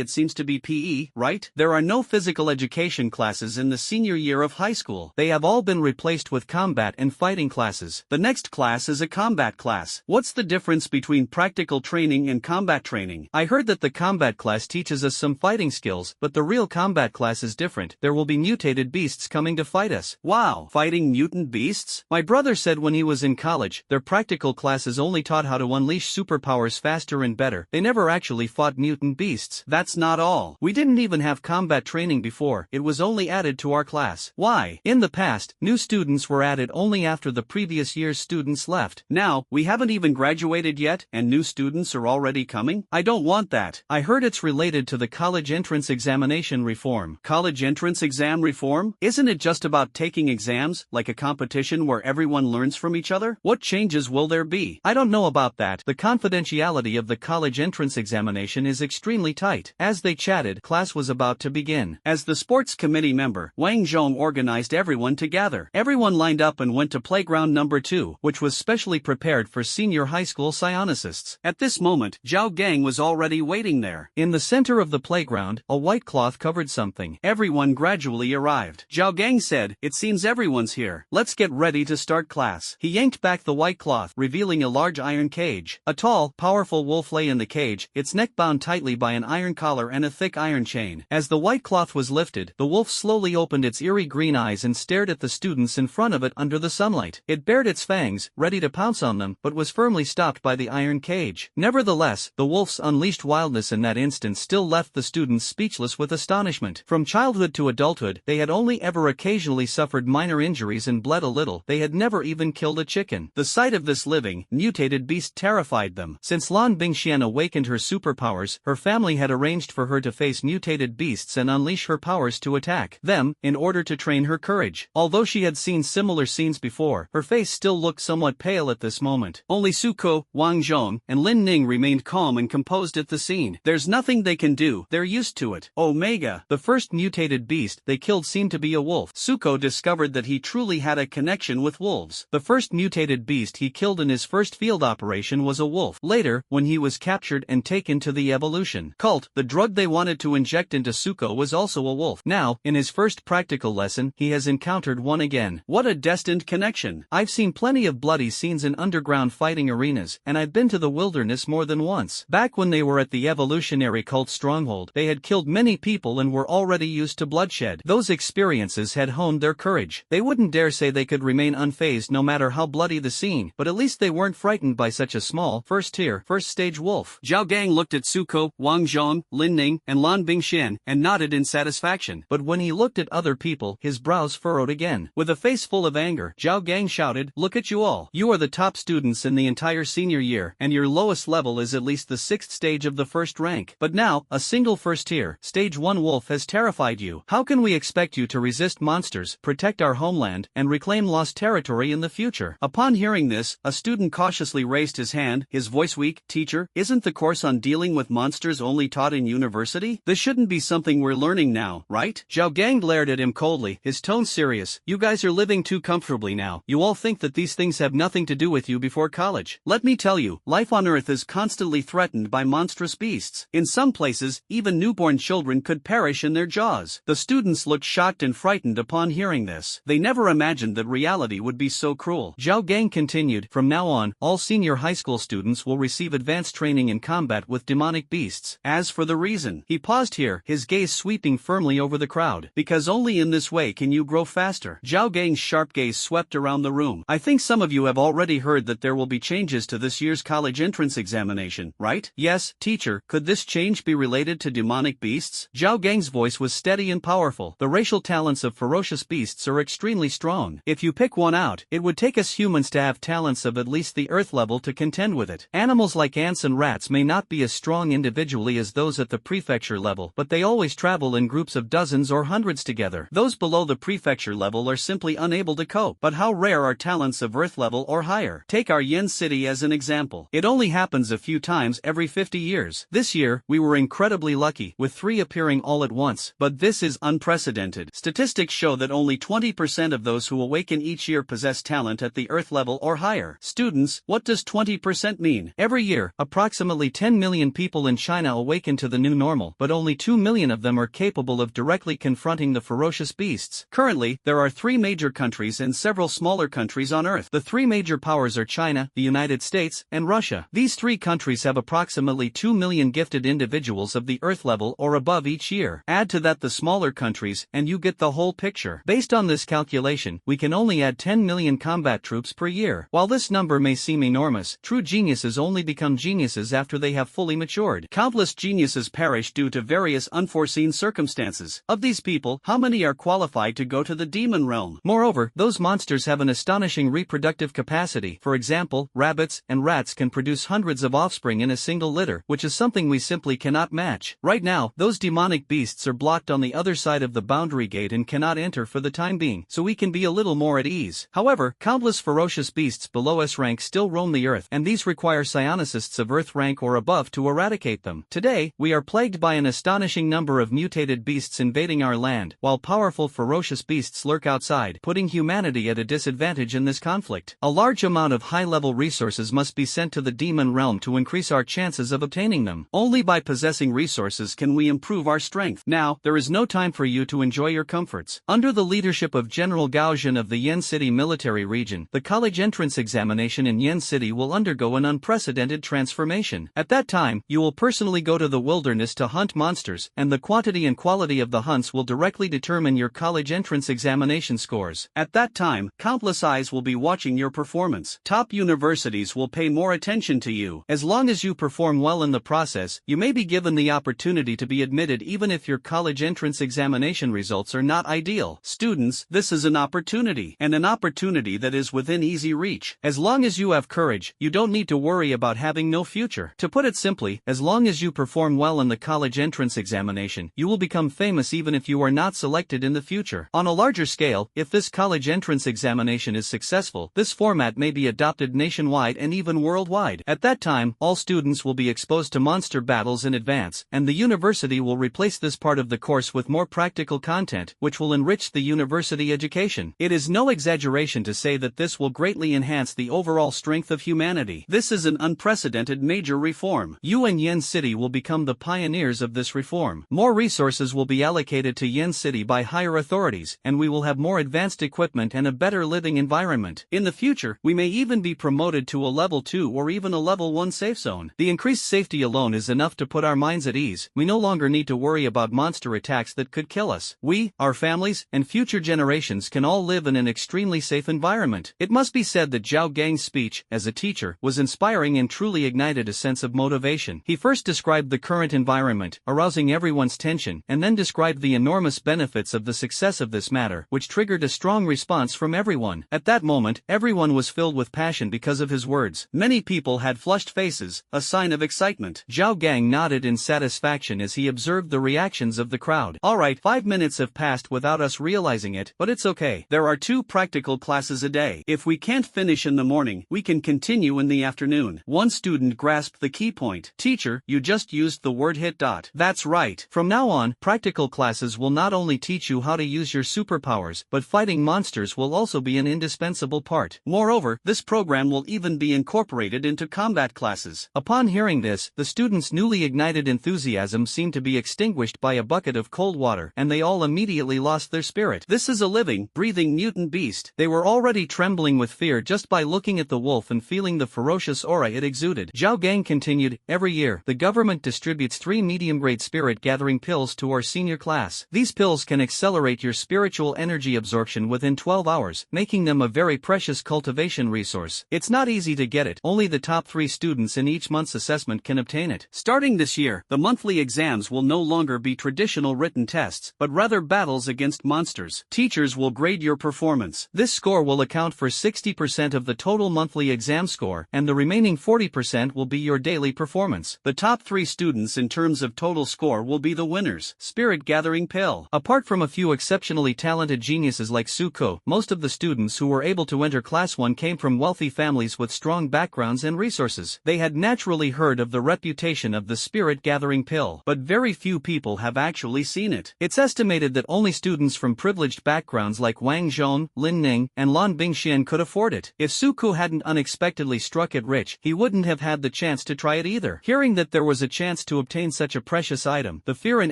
seems to be PE, right? There are no physical education classes in the senior year of high school. They have all been replaced with combat and fighting classes. The next class is a combat class. What's the difference between practical training and combat training? I heard that the combat class teaches us some fighting skills, but the real combat class is different. There will be mutated beasts coming to fight us. Wow, fighting mutant beasts? My brother said when he was in college, their practical classes only taught how to unleash superpowers faster and better. They never actually fought mutant beasts. That's not all. We didn't even have combat training before. It was only added to our class. Why? In the past, new students were added only after the previous year's students left. Now, we haven't even graduated yet, and new students are already coming? I don't want that. I heard it's related to the college entrance examination reform. College entrance exam reform? Isn't it just about taking exams, like a competition where everyone learns from each other? What changes will there be? I don't know about that. The confidentiality of the college entrance examination is extremely tight. As they chatted, class was about to begin. As the sports committee member, Wang Zhong organized everyone to gather. Everyone lined up and went to playground number 2, which was specially prepared for senior high school psionicists. At this moment, Zhao Gang was already waiting there. In the center of the playground, a white cloth covered something. Everyone gradually arrived. Zhao Gang said, "It seems everyone's here. Let's get ready to start class." He yanked back the white cloth, revealing a large iron cage. A tall, powerful wolf lay in the cage, its neck bound tightly by an iron collar and a thick iron chain. As the white cloth was lifted, the wolf slowly opened its eerie green eyes and stared at the students in front of it under the sunlight. It bared its fangs, ready to pounce on them, but was firmly stopped by the iron cage. Nevertheless, the wolf's unleashed wildness in that instant still left the students speechless with astonishment. From childhood to adulthood, they had only ever occasionally suffered minor injuries and bled a little. They had never even killed a chicken. The sight of this living, mutated beast terrified them. Since Lan Bingxian awakened her superpowers, her family had arranged for her to face mutated beasts and unleash her powers to attack them, in order to train her courage. Although she had seen similar scenes before, her face still looked somewhat pale at this moment. Only Suko, Wang Zhong, and Lin Ning remained calm and composed at the scene. There's nothing they can do, they're used to it. Omega. The first mutated beast they killed seemed to be a wolf. Suko discovered that he truly had a connection with wolves. The first mutated beast he killed in his first field operation was a wolf. Later, when he was captured and taken to the evolution cult, the drug they wanted to inject into Suko was also a wolf. Now, in his first practical lesson, he has encountered one again. What a destined connection. I've seen plenty of bloody scenes in underground fighting arenas, and I've been to the wilderness more than once. Back when they were at the evolutionary cult stronghold, they had killed many people and were already used to bloodshed. Those experiences had honed their courage. They wouldn't dare say they could remain unfazed no matter how bloody the scene, but at least they weren't frightened by such a small, first-stage wolf. Zhao Gang looked at Suko, Wang Zhong, Lin Ning, and Lan Bingxian, and nodded in satisfaction. But when he looked at other people, his brows furrowed again. With a face full of anger, Zhao Gang shouted, "Look at you all. You are the top students in the entire senior year, and your lowest level is at least the 6th stage of the first rank. But now, a single first-tier, stage 1 wolf has terrified you. How can we expect you to resist monsters, protect our homeland, and reclaim lost territory in the future?" Upon hearing this, a student cautiously raised his hand, his voice weak. "Teacher, isn't the course on dealing with monsters only taught in university? This shouldn't be something we're learning now, right?" Zhao Gang glared at him coldly, his tone serious. You guys are living too comfortably now. You all think that these things have nothing to do with you before college. Let me tell you, life on Earth is constantly threatened by monstrous beasts. In some places, even newborn children could perish in their jaws. The students looked shocked and frightened upon hearing this. They never imagined that reality would be so cruel. Zhao Gang continued, from now on, all senior high school students will receive advanced training in combat with demonic beasts. As for the reason, he paused here, his gaze sweeping firmly over the crowd. Because only in this way can you grow faster. Zhao Gang's sharp gaze swept around the room. I think some of you have already heard that there will be changes to this year's college entrance examination, right? Yes, teacher. Could this change be related to demonic beasts? Zhao Gang's voice was steady and powerful. The racial talents of ferocious beasts are extremely strong. If you pick one out, it would take us humans to have talents of at least the Earth level to contend with it. Animals like ants and rats may not be as strong individually as those at the prefecture level, but they always travel in groups of dozens or hundreds together. Those below the prefecture level are simply unable to cope. But how rare are talents of Earth level or higher? Take our Yen City as an example. It only happens a few times every 50 years. This year, we were incredibly lucky, with 3 appearing all at once. But this is unprecedented. Statistics show that only 20% of those who awaken each year possess talent at the Earth level or higher. Students, what does 20% mean? Every year, approximately 10 million people in China awaken to the new normal, but only 2 million of them are capable of directly confronting the ferocious beasts. Currently, there are 3 major countries and several smaller countries on Earth. The 3 major powers are China, the United States, and Russia. These 3 countries have approximately 2 million gifted individuals of the Earth level or above each year. Add to that the smaller countries, and you get the whole picture. Based on this calculation, we can only add 10 million combat troops per year. While this number may seem enormous, true geniuses only become geniuses after they have fully matured. Countless geniuses perish due to various unforeseen circumstances. Of these people, how many are qualified to go to the demon realm? Moreover, those monsters have an astonishing reproductive capacity. For example, rabbits and rats can produce hundreds of offspring in a single litter, which is something we simply cannot match. Right now, those demonic beasts are blocked on the other side of the boundary gate and cannot enter for the time being, so we can be a little more at ease. However, countless ferocious beasts below S rank still roam the Earth, and these require psionists of Earth rank or above to eradicate them. Today, we are plagued by an astonishing number of mutated beasts invading our land, while powerful ferocious beasts lurk outside, putting humanity at a disadvantage in this conflict. A large amount of high-level resources must be sent to the demon realm to increase our chances of obtaining them. Only by possessing resources can we improve our strength. Now, there is no time for you to enjoy your comforts. Under the leadership of General Gao Jin of the Yen City military region, the college entrance examination in Yen City will undergo an unprecedented transformation. At that time, you will personally go to the wilderness to hunt monsters, and the quantity and quality of the hunts will directly determine your college entrance examination scores. At that time, countless eyes will be watching your performance. Top universities will pay more attention to you. As long as you perform well in the process, you may be given the opportunity to be admitted even if your college entrance examination results are not ideal. Students, this is an opportunity, and an opportunity that is within easy reach. As long as you have courage, you don't need to worry about having no future. To put it simply, as long as you perform well in the college entrance examination, you will become famous even if you are not selected in the future. On a larger scale, if this college entrance examination is successful, this format may be adopted nationwide and even worldwide. At that time, all students will be exposed to monster battles in advance, and the university will replace this part of the course with more practical content, which will enrich the university education. It is no exaggeration to say that this will greatly enhance the overall strength of humanity. This is an unprecedented major reform. You and Yen City will become the pioneers of this reform. More resources will be allocated to Yen City by higher authorities, and we will have more advanced equipment and a better living environment. In the future, we may even be promoted to a level 2 or even a level 1 safe zone. The increased safety alone is enough to put our minds at ease. We no longer need to worry about monster attacks that could kill us. We, our families, and future generations can all live in an extremely safe environment. It must be said that Zhao Gang's speech, as a teacher, was inspiring and truly ignited a sense of motivation. He first described the current environment, arousing everyone's tension, and then described the enormous benefits of the success of this matter, which triggered a strong response from everyone. At that moment, everyone was filled with passion because of his words. Many people had flushed faces, a sign of excitement. Zhao Gang nodded in satisfaction as he observed the reactions of the crowd. Alright, 5 minutes have passed without us realizing it, but it's okay. There are 2 practical classes a day. If we can't finish in the morning, we can continue in the afternoon. One student grasped the key point. Teacher, you just used the word hit. That's right. From now on, practical classes will not only teach teach you how to use your superpowers, but fighting monsters will also be an indispensable part. Moreover, this program will even be incorporated into combat classes. Upon hearing this, the students' newly ignited enthusiasm seemed to be extinguished by a bucket of cold water, and they all immediately lost their spirit. This is a living, breathing mutant beast. They were already trembling with fear just by looking at the wolf and feeling the ferocious aura it exuded. Zhao Gang continued, every year, the government distributes 3 medium-grade spirit-gathering pills to our senior class. These pills can accelerate your spiritual energy absorption within 12 hours, making them a very precious cultivation resource. It's not easy to get it. Only the top 3 students in each month's assessment can obtain it. Starting this year, the monthly exams will no longer be traditional written tests, but rather battles against monsters. Teachers will grade your performance. This score will account for 60% of the total monthly exam score, and the remaining 40% will be your daily performance. The top 3 students in terms of total score will be the winners. Spirit Gathering Pill. Apart from a few exceptionally talented geniuses like Suko, most of the students who were able to enter Class 1 came from wealthy families with strong backgrounds and resources. They had naturally heard of the reputation of the Spirit Gathering Pill, but very few people have actually seen it. It's estimated that only students from privileged backgrounds like Wang Zhong, Lin Ning, and Lan Bingxian could afford it. If Suko hadn't unexpectedly struck it rich, he wouldn't have had the chance to try it either. Hearing that there was a chance to obtain such a precious item, the fear in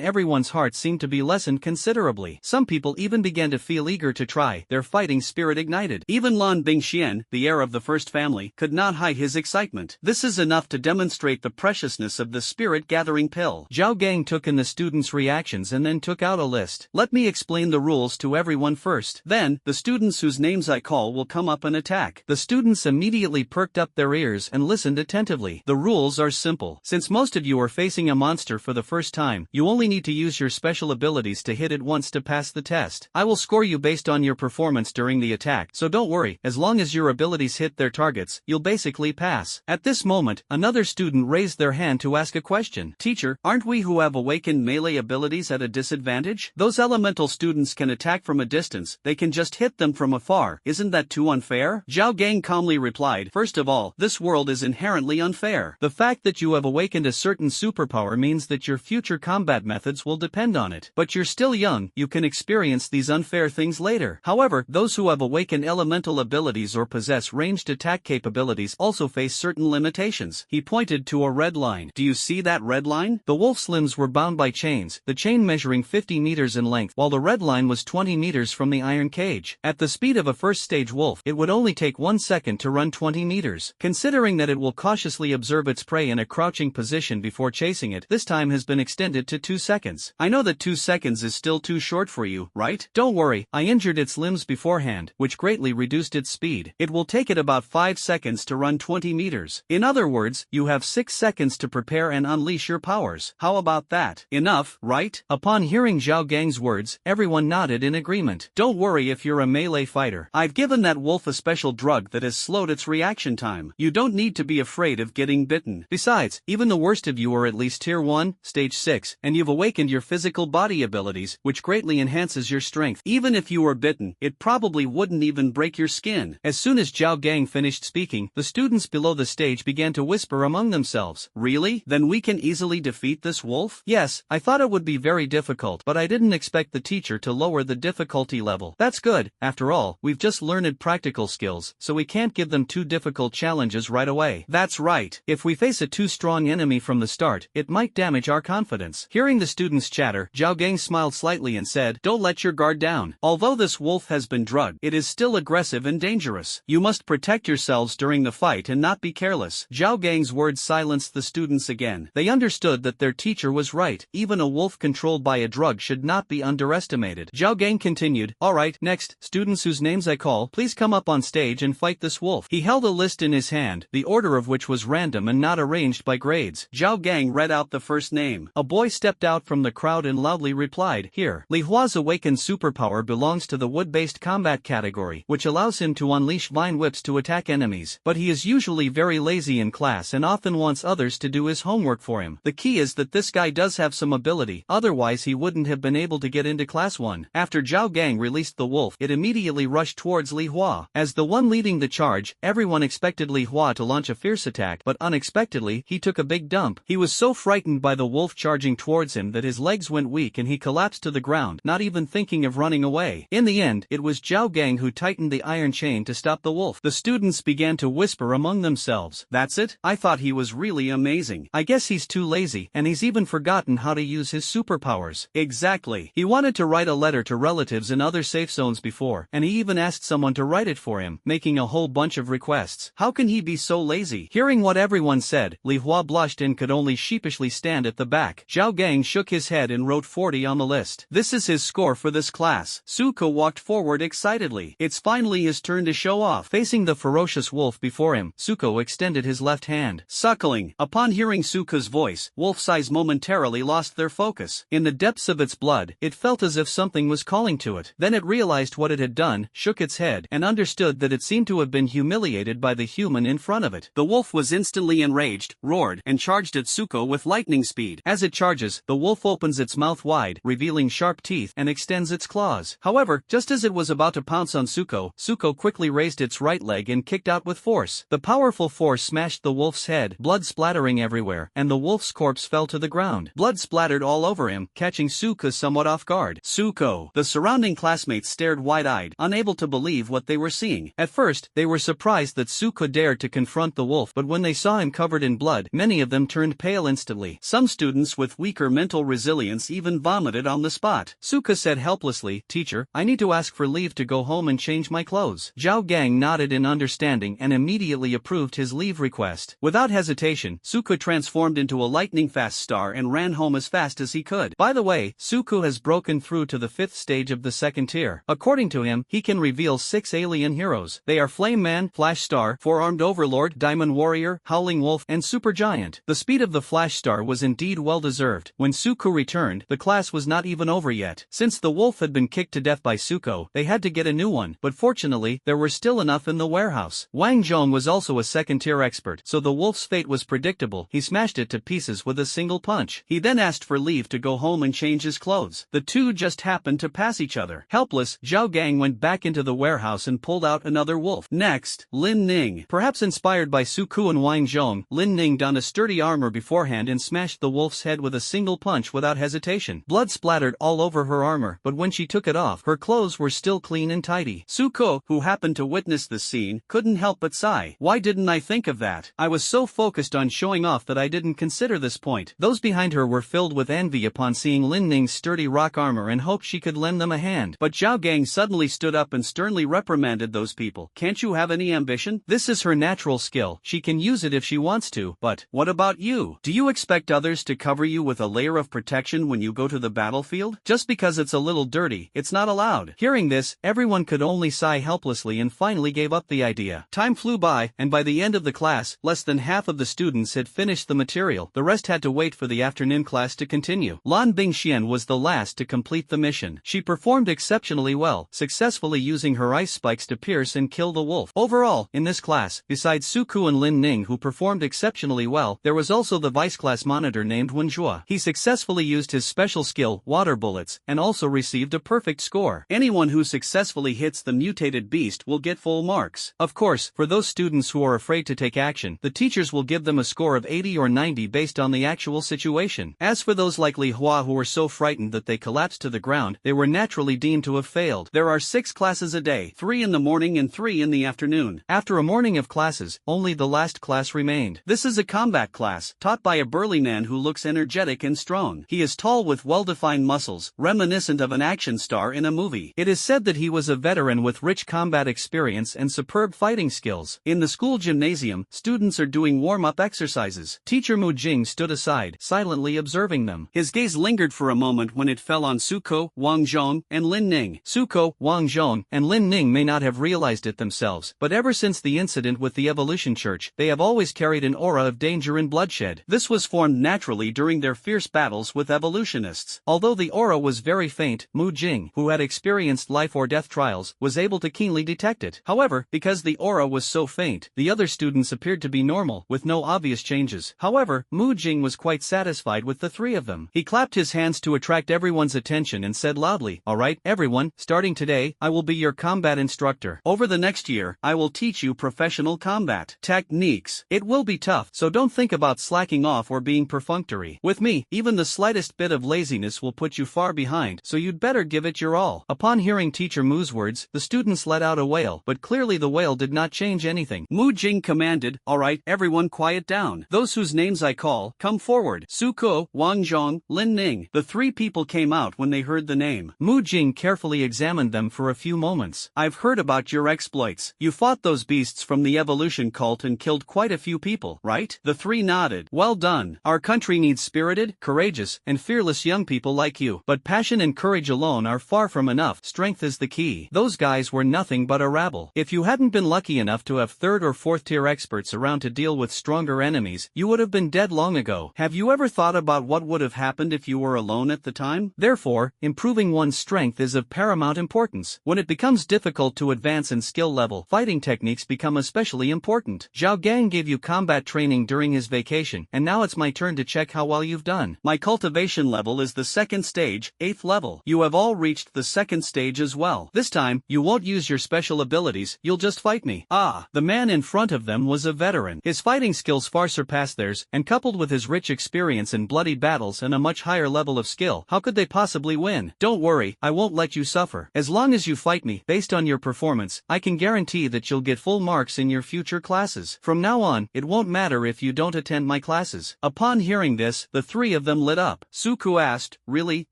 everyone's heart seemed to be lessened considerably. Some people even began to feel eager to try, their fighting spirit ignited. Even Lan Bingxian, the heir of the first family, could not hide his excitement. This is enough to demonstrate the preciousness of the Spirit Gathering Pill. Zhao Gang took in the students' reactions and then took out a list. Let me explain the rules to everyone first. Then, the students whose names I call will come up and attack. The students immediately perked up their ears and listened attentively. The rules are simple. Since most of you are facing a monster for the first time, you only need to use your special abilities to hit it once to pass the test. I will score you based on your performance during the attack, so don't worry, as long as your abilities hit their targets, you'll basically pass. At this moment, another student raised their hand to ask a question. Teacher, aren't we who have awakened melee abilities at a disadvantage? Those elemental students can attack from a distance, they can just hit them from afar. Isn't that too unfair? Zhao Gang calmly replied, first of all, this world is inherently unfair. The fact that you have awakened a certain superpower means that your future combat methods will depend on it. But you're still young, you can experience these unfair things later. However, those who have awakened elemental abilities or possess ranged attack capabilities also face certain limitations. He pointed to a red line. Do you see that red line? The wolf's limbs were bound by chains, the chain measuring 50 meters in length, while the red line was 20 meters from the iron cage. At the speed of a first-stage wolf, it would only take 1 second to run 20 meters. Considering that it will cautiously observe its prey in a crouching position before chasing it, this time has been extended to 2 seconds. I know that 2 seconds is still too short for you, right? Don't worry, I injured its limbs beforehand, which greatly reduced its speed. It will take it about 5 seconds to run 20 meters. In other words, you have 6 seconds to prepare and unleash your powers. How about that? Enough, right? Upon hearing Zhao Gang's words, everyone nodded in agreement. Don't worry if you're a melee fighter. I've given that wolf a special drug that has slowed its reaction time. You don't need to be afraid of getting bitten. Besides, even the worst of you are at least Tier 1, Stage 6, and you've awakened your physical body abilities, which greatly enhances your strength. Even if you were bitten, it probably wouldn't even break your skin. As soon as Zhao Gang finished speaking, the students below the stage began to whisper among themselves. Really? Then we can easily defeat this wolf? Yes, I thought it would be very difficult, but I didn't expect the teacher to lower the difficulty level. That's good. After all, we've just learned practical skills, so we can't give them too difficult challenges right away. That's right. If we face a too strong enemy from the start, it might damage our confidence. Hearing the students chatter, Zhao Gang smiled slightly and said, don't let your guard down. Although this wolf has been drugged, it is still aggressive and dangerous. You must protect yourselves during the fight and not be careless. Zhao Gang's words silenced the students again. They understood that their teacher was right. Even a wolf controlled by a drug should not be underestimated. Zhao Gang continued, alright, next, students whose names I call, please come up on stage and fight this wolf. He held a list in his hand, the order of which was random and not arranged by grades. Zhao Gang read out the first name. A boy stepped out from the crowd and loudly replied, here. Li Hua's awakened superpower belongs to the wood-based combat category, which allows him to unleash vine whips to attack enemies. But he is usually very lazy in class and often wants others to do his homework for him. The key is that this guy does have some ability, otherwise he wouldn't have been able to get into Class 1. After Zhao Gang released the wolf, it immediately rushed towards Li Hua. As the one leading the charge, everyone expected Li Hua to launch a fierce attack, but unexpectedly, he took a big dump. He was so frightened by the wolf charging towards him that his legs went weak and he collapsed to the ground, not even thinking of running away. In the end, it was Zhao Gang who tightened the iron chain to stop the wolf. The students began to whisper among themselves. That's it? I thought he was really amazing. I guess he's too lazy, and he's even forgotten how to use his superpowers. Exactly. He wanted to write a letter to relatives in other safe zones before, and he even asked someone to write it for him, making a whole bunch of requests. How can he be so lazy? Hearing what everyone said, Li Hua blushed and could only sheepishly stand at the back. Zhao Gang shook his head and wrote 40 on the list. This is his score for this class. Suko walked forward excitedly. It's finally his turn to show off. Facing the ferocious wolf before him, Suko extended his left hand, suckling. Upon hearing Suko's voice, wolf's eyes momentarily lost their focus. In the depths of its blood, it felt as if something was calling to it. Then it realized what it had done, shook its head, and understood that it seemed to have been humiliated by the human in front of it. The wolf was instantly enraged, roared, and charged at Suko with lightning speed. As it charges, the wolf opens its mouth wide, revealing sharp teeth, and extends its claws. However, just as it was about to pounce on Suko, Suko quickly raised its right leg and kicked out with force. The powerful force smashed the wolf's head, blood splattering everywhere, and the wolf's corpse fell to the ground. Blood splattered all over him, catching Suko somewhat off guard. Suko! The surrounding classmates stared wide-eyed, unable to believe what they were seeing. At first, they were surprised that Suko dared to confront the wolf, but when they saw him covered in blood, many of them turned pale instantly. Some students with weaker mental resilience even vomited on the spot. Suko said helplessly, "Teacher, I need to ask for leave to go home and change my clothes." Zhao Gang nodded in understanding and immediately approved his leave request. Without hesitation, Suko transformed into a lightning-fast star and ran home as fast as he could. By the way, Suko has broken through to the 5th stage of the 2nd tier. According to him, he can reveal 6 alien heroes. They are Flame Man, Flash Star, Four-Armed Overlord, Diamond Warrior, Howling Wolf, and Super Giant. The speed of the Flash Star was indeed well-deserved. When Suko returned, the class was not even over yet. Since the wolf had been kicked to death by Suko, they had to get a new one, but fortunately, there were still enough in the warehouse. Wang Zhong was also a 2nd-tier expert, so the wolf's fate was predictable. He smashed it to pieces with a single punch. He then asked for leave to go home and change his clothes. The two just happened to pass each other. Helpless, Zhao Gang went back into the warehouse and pulled out another wolf. Next, Lin Ning. Perhaps inspired by Suko and Wang Zhong, Lin Ning donned a sturdy armor beforehand and smashed the wolf's head with a single punch without hesitation. Blood splattered all over her armor, but when she took it off, her clothes were still clean and tidy. Suko, who happened to witness the scene, couldn't help but sigh. Why didn't I think of that? I was so focused on showing off that I didn't consider this point. Those behind her were filled with envy upon seeing Lin Ning's sturdy rock armor and hoped she could lend them a hand. But Zhao Gang suddenly stood up and sternly reprimanded those people. Can't you have any ambition? This is her natural skill. She can use it if she wants to. But what about you? Do you expect others to cover you with a layer of protection when you go to the battlefield? Just because it's a little dirty, it's not allowed. Hearing this, everyone could only sigh helplessly and finally gave up the idea. Time flew by, and by the end of the class, less than half of the students had finished the material. The rest had to wait for the afternoon class to continue. Lan Bingxian was the last to complete the mission. She performed exceptionally well, successfully using her ice spikes to pierce and kill the wolf. Overall, in this class, besides Suko and Lin Ning who performed exceptionally well, there was also the vice class monitor named Wenjua. He successfully used his special skill, water bullets, and also received a perfect score. Anyone who successfully hits the mutated beast will get full marks. Of course, for those students who are afraid to take action, the teachers will give them a score of 80 or 90 based on the actual situation. As for those like Li Hua who were so frightened that they collapsed to the ground, they were naturally deemed to have failed. There are 6 classes a day, 3 in the morning and 3 in the afternoon. After a morning of classes, only the last class remained. This is a combat class, taught by a burly man who looks energetic and strong. He is tall with well-defined muscles, reminiscent of an action star in a movie. It is said that he was a veteran with rich combat experience and superb fighting skills. In the school gymnasium, students are doing warm-up exercises. Teacher Mu Jing stood aside, silently observing them. His gaze lingered for a moment when it fell on Suko, Wang Zhong, and Lin Ning. Suko, Wang Zhong, and Lin Ning may not have realized it themselves, but ever since the incident with the Evolution Church, they have always carried an aura of danger and bloodshed. This was formed naturally during their fierce battles with evolutionists. Although the aura was very faint, Mu Jing, who had experienced life or death trials, was able to keenly detect it. However, because the aura was so faint, the other students appeared to be normal, with no obvious changes. However, Mu Jing was quite satisfied with the 3 of them. He clapped his hands to attract everyone's attention and said loudly, "Alright, everyone, starting today, I will be your combat instructor. Over the next year, I will teach you professional combat techniques. It will be tough, so don't think about slacking off or being perfunctory. With me, even the slightest bit of laziness will put you far far behind, so you'd better give it your all. Upon hearing Teacher Mu's words, the students let out a wail, but clearly the wail did not change anything. Mu Jing commanded, "Alright, everyone quiet down. Those whose names I call, come forward." Su Ke, Wang Zhong, Lin Ning. The three people came out when they heard the name. Mu Jing carefully examined them for a few moments. "I've heard about your exploits. You fought those beasts from the evolution cult and killed quite a few people, right?" The three nodded. "Well done. Our country needs spirited, courageous, and fearless young people like you. But passion and courage alone are far from enough. Strength is the key." Those guys were nothing but a rabble. If you hadn't been lucky enough to have third or fourth tier experts around to deal with stronger enemies, you would have been dead long ago. Have you ever thought about what would have happened if you were alone at the time? Therefore, improving one's strength is of paramount importance. When it becomes difficult to advance in skill level, fighting techniques become especially important. Zhao Gang gave you combat training during his vacation, and now it's my turn to check how well you've done. My cultivation level is the second stage, 8th level. You have all reached the second stage as well. This time, you won't use your special abilities, you'll just fight me. Ah, the man in front of them was a veteran. His fighting skills far surpassed theirs, and coupled with his rich experience in bloody battles and a much higher level of skill, how could they possibly win? Don't worry, I won't let you suffer. As long as you fight me, based on your performance, I can guarantee that you'll get full marks in your future classes. From now on, it won't matter if you don't attend my classes. Upon hearing this, the three of them lit up. Su Ke asked, "Really,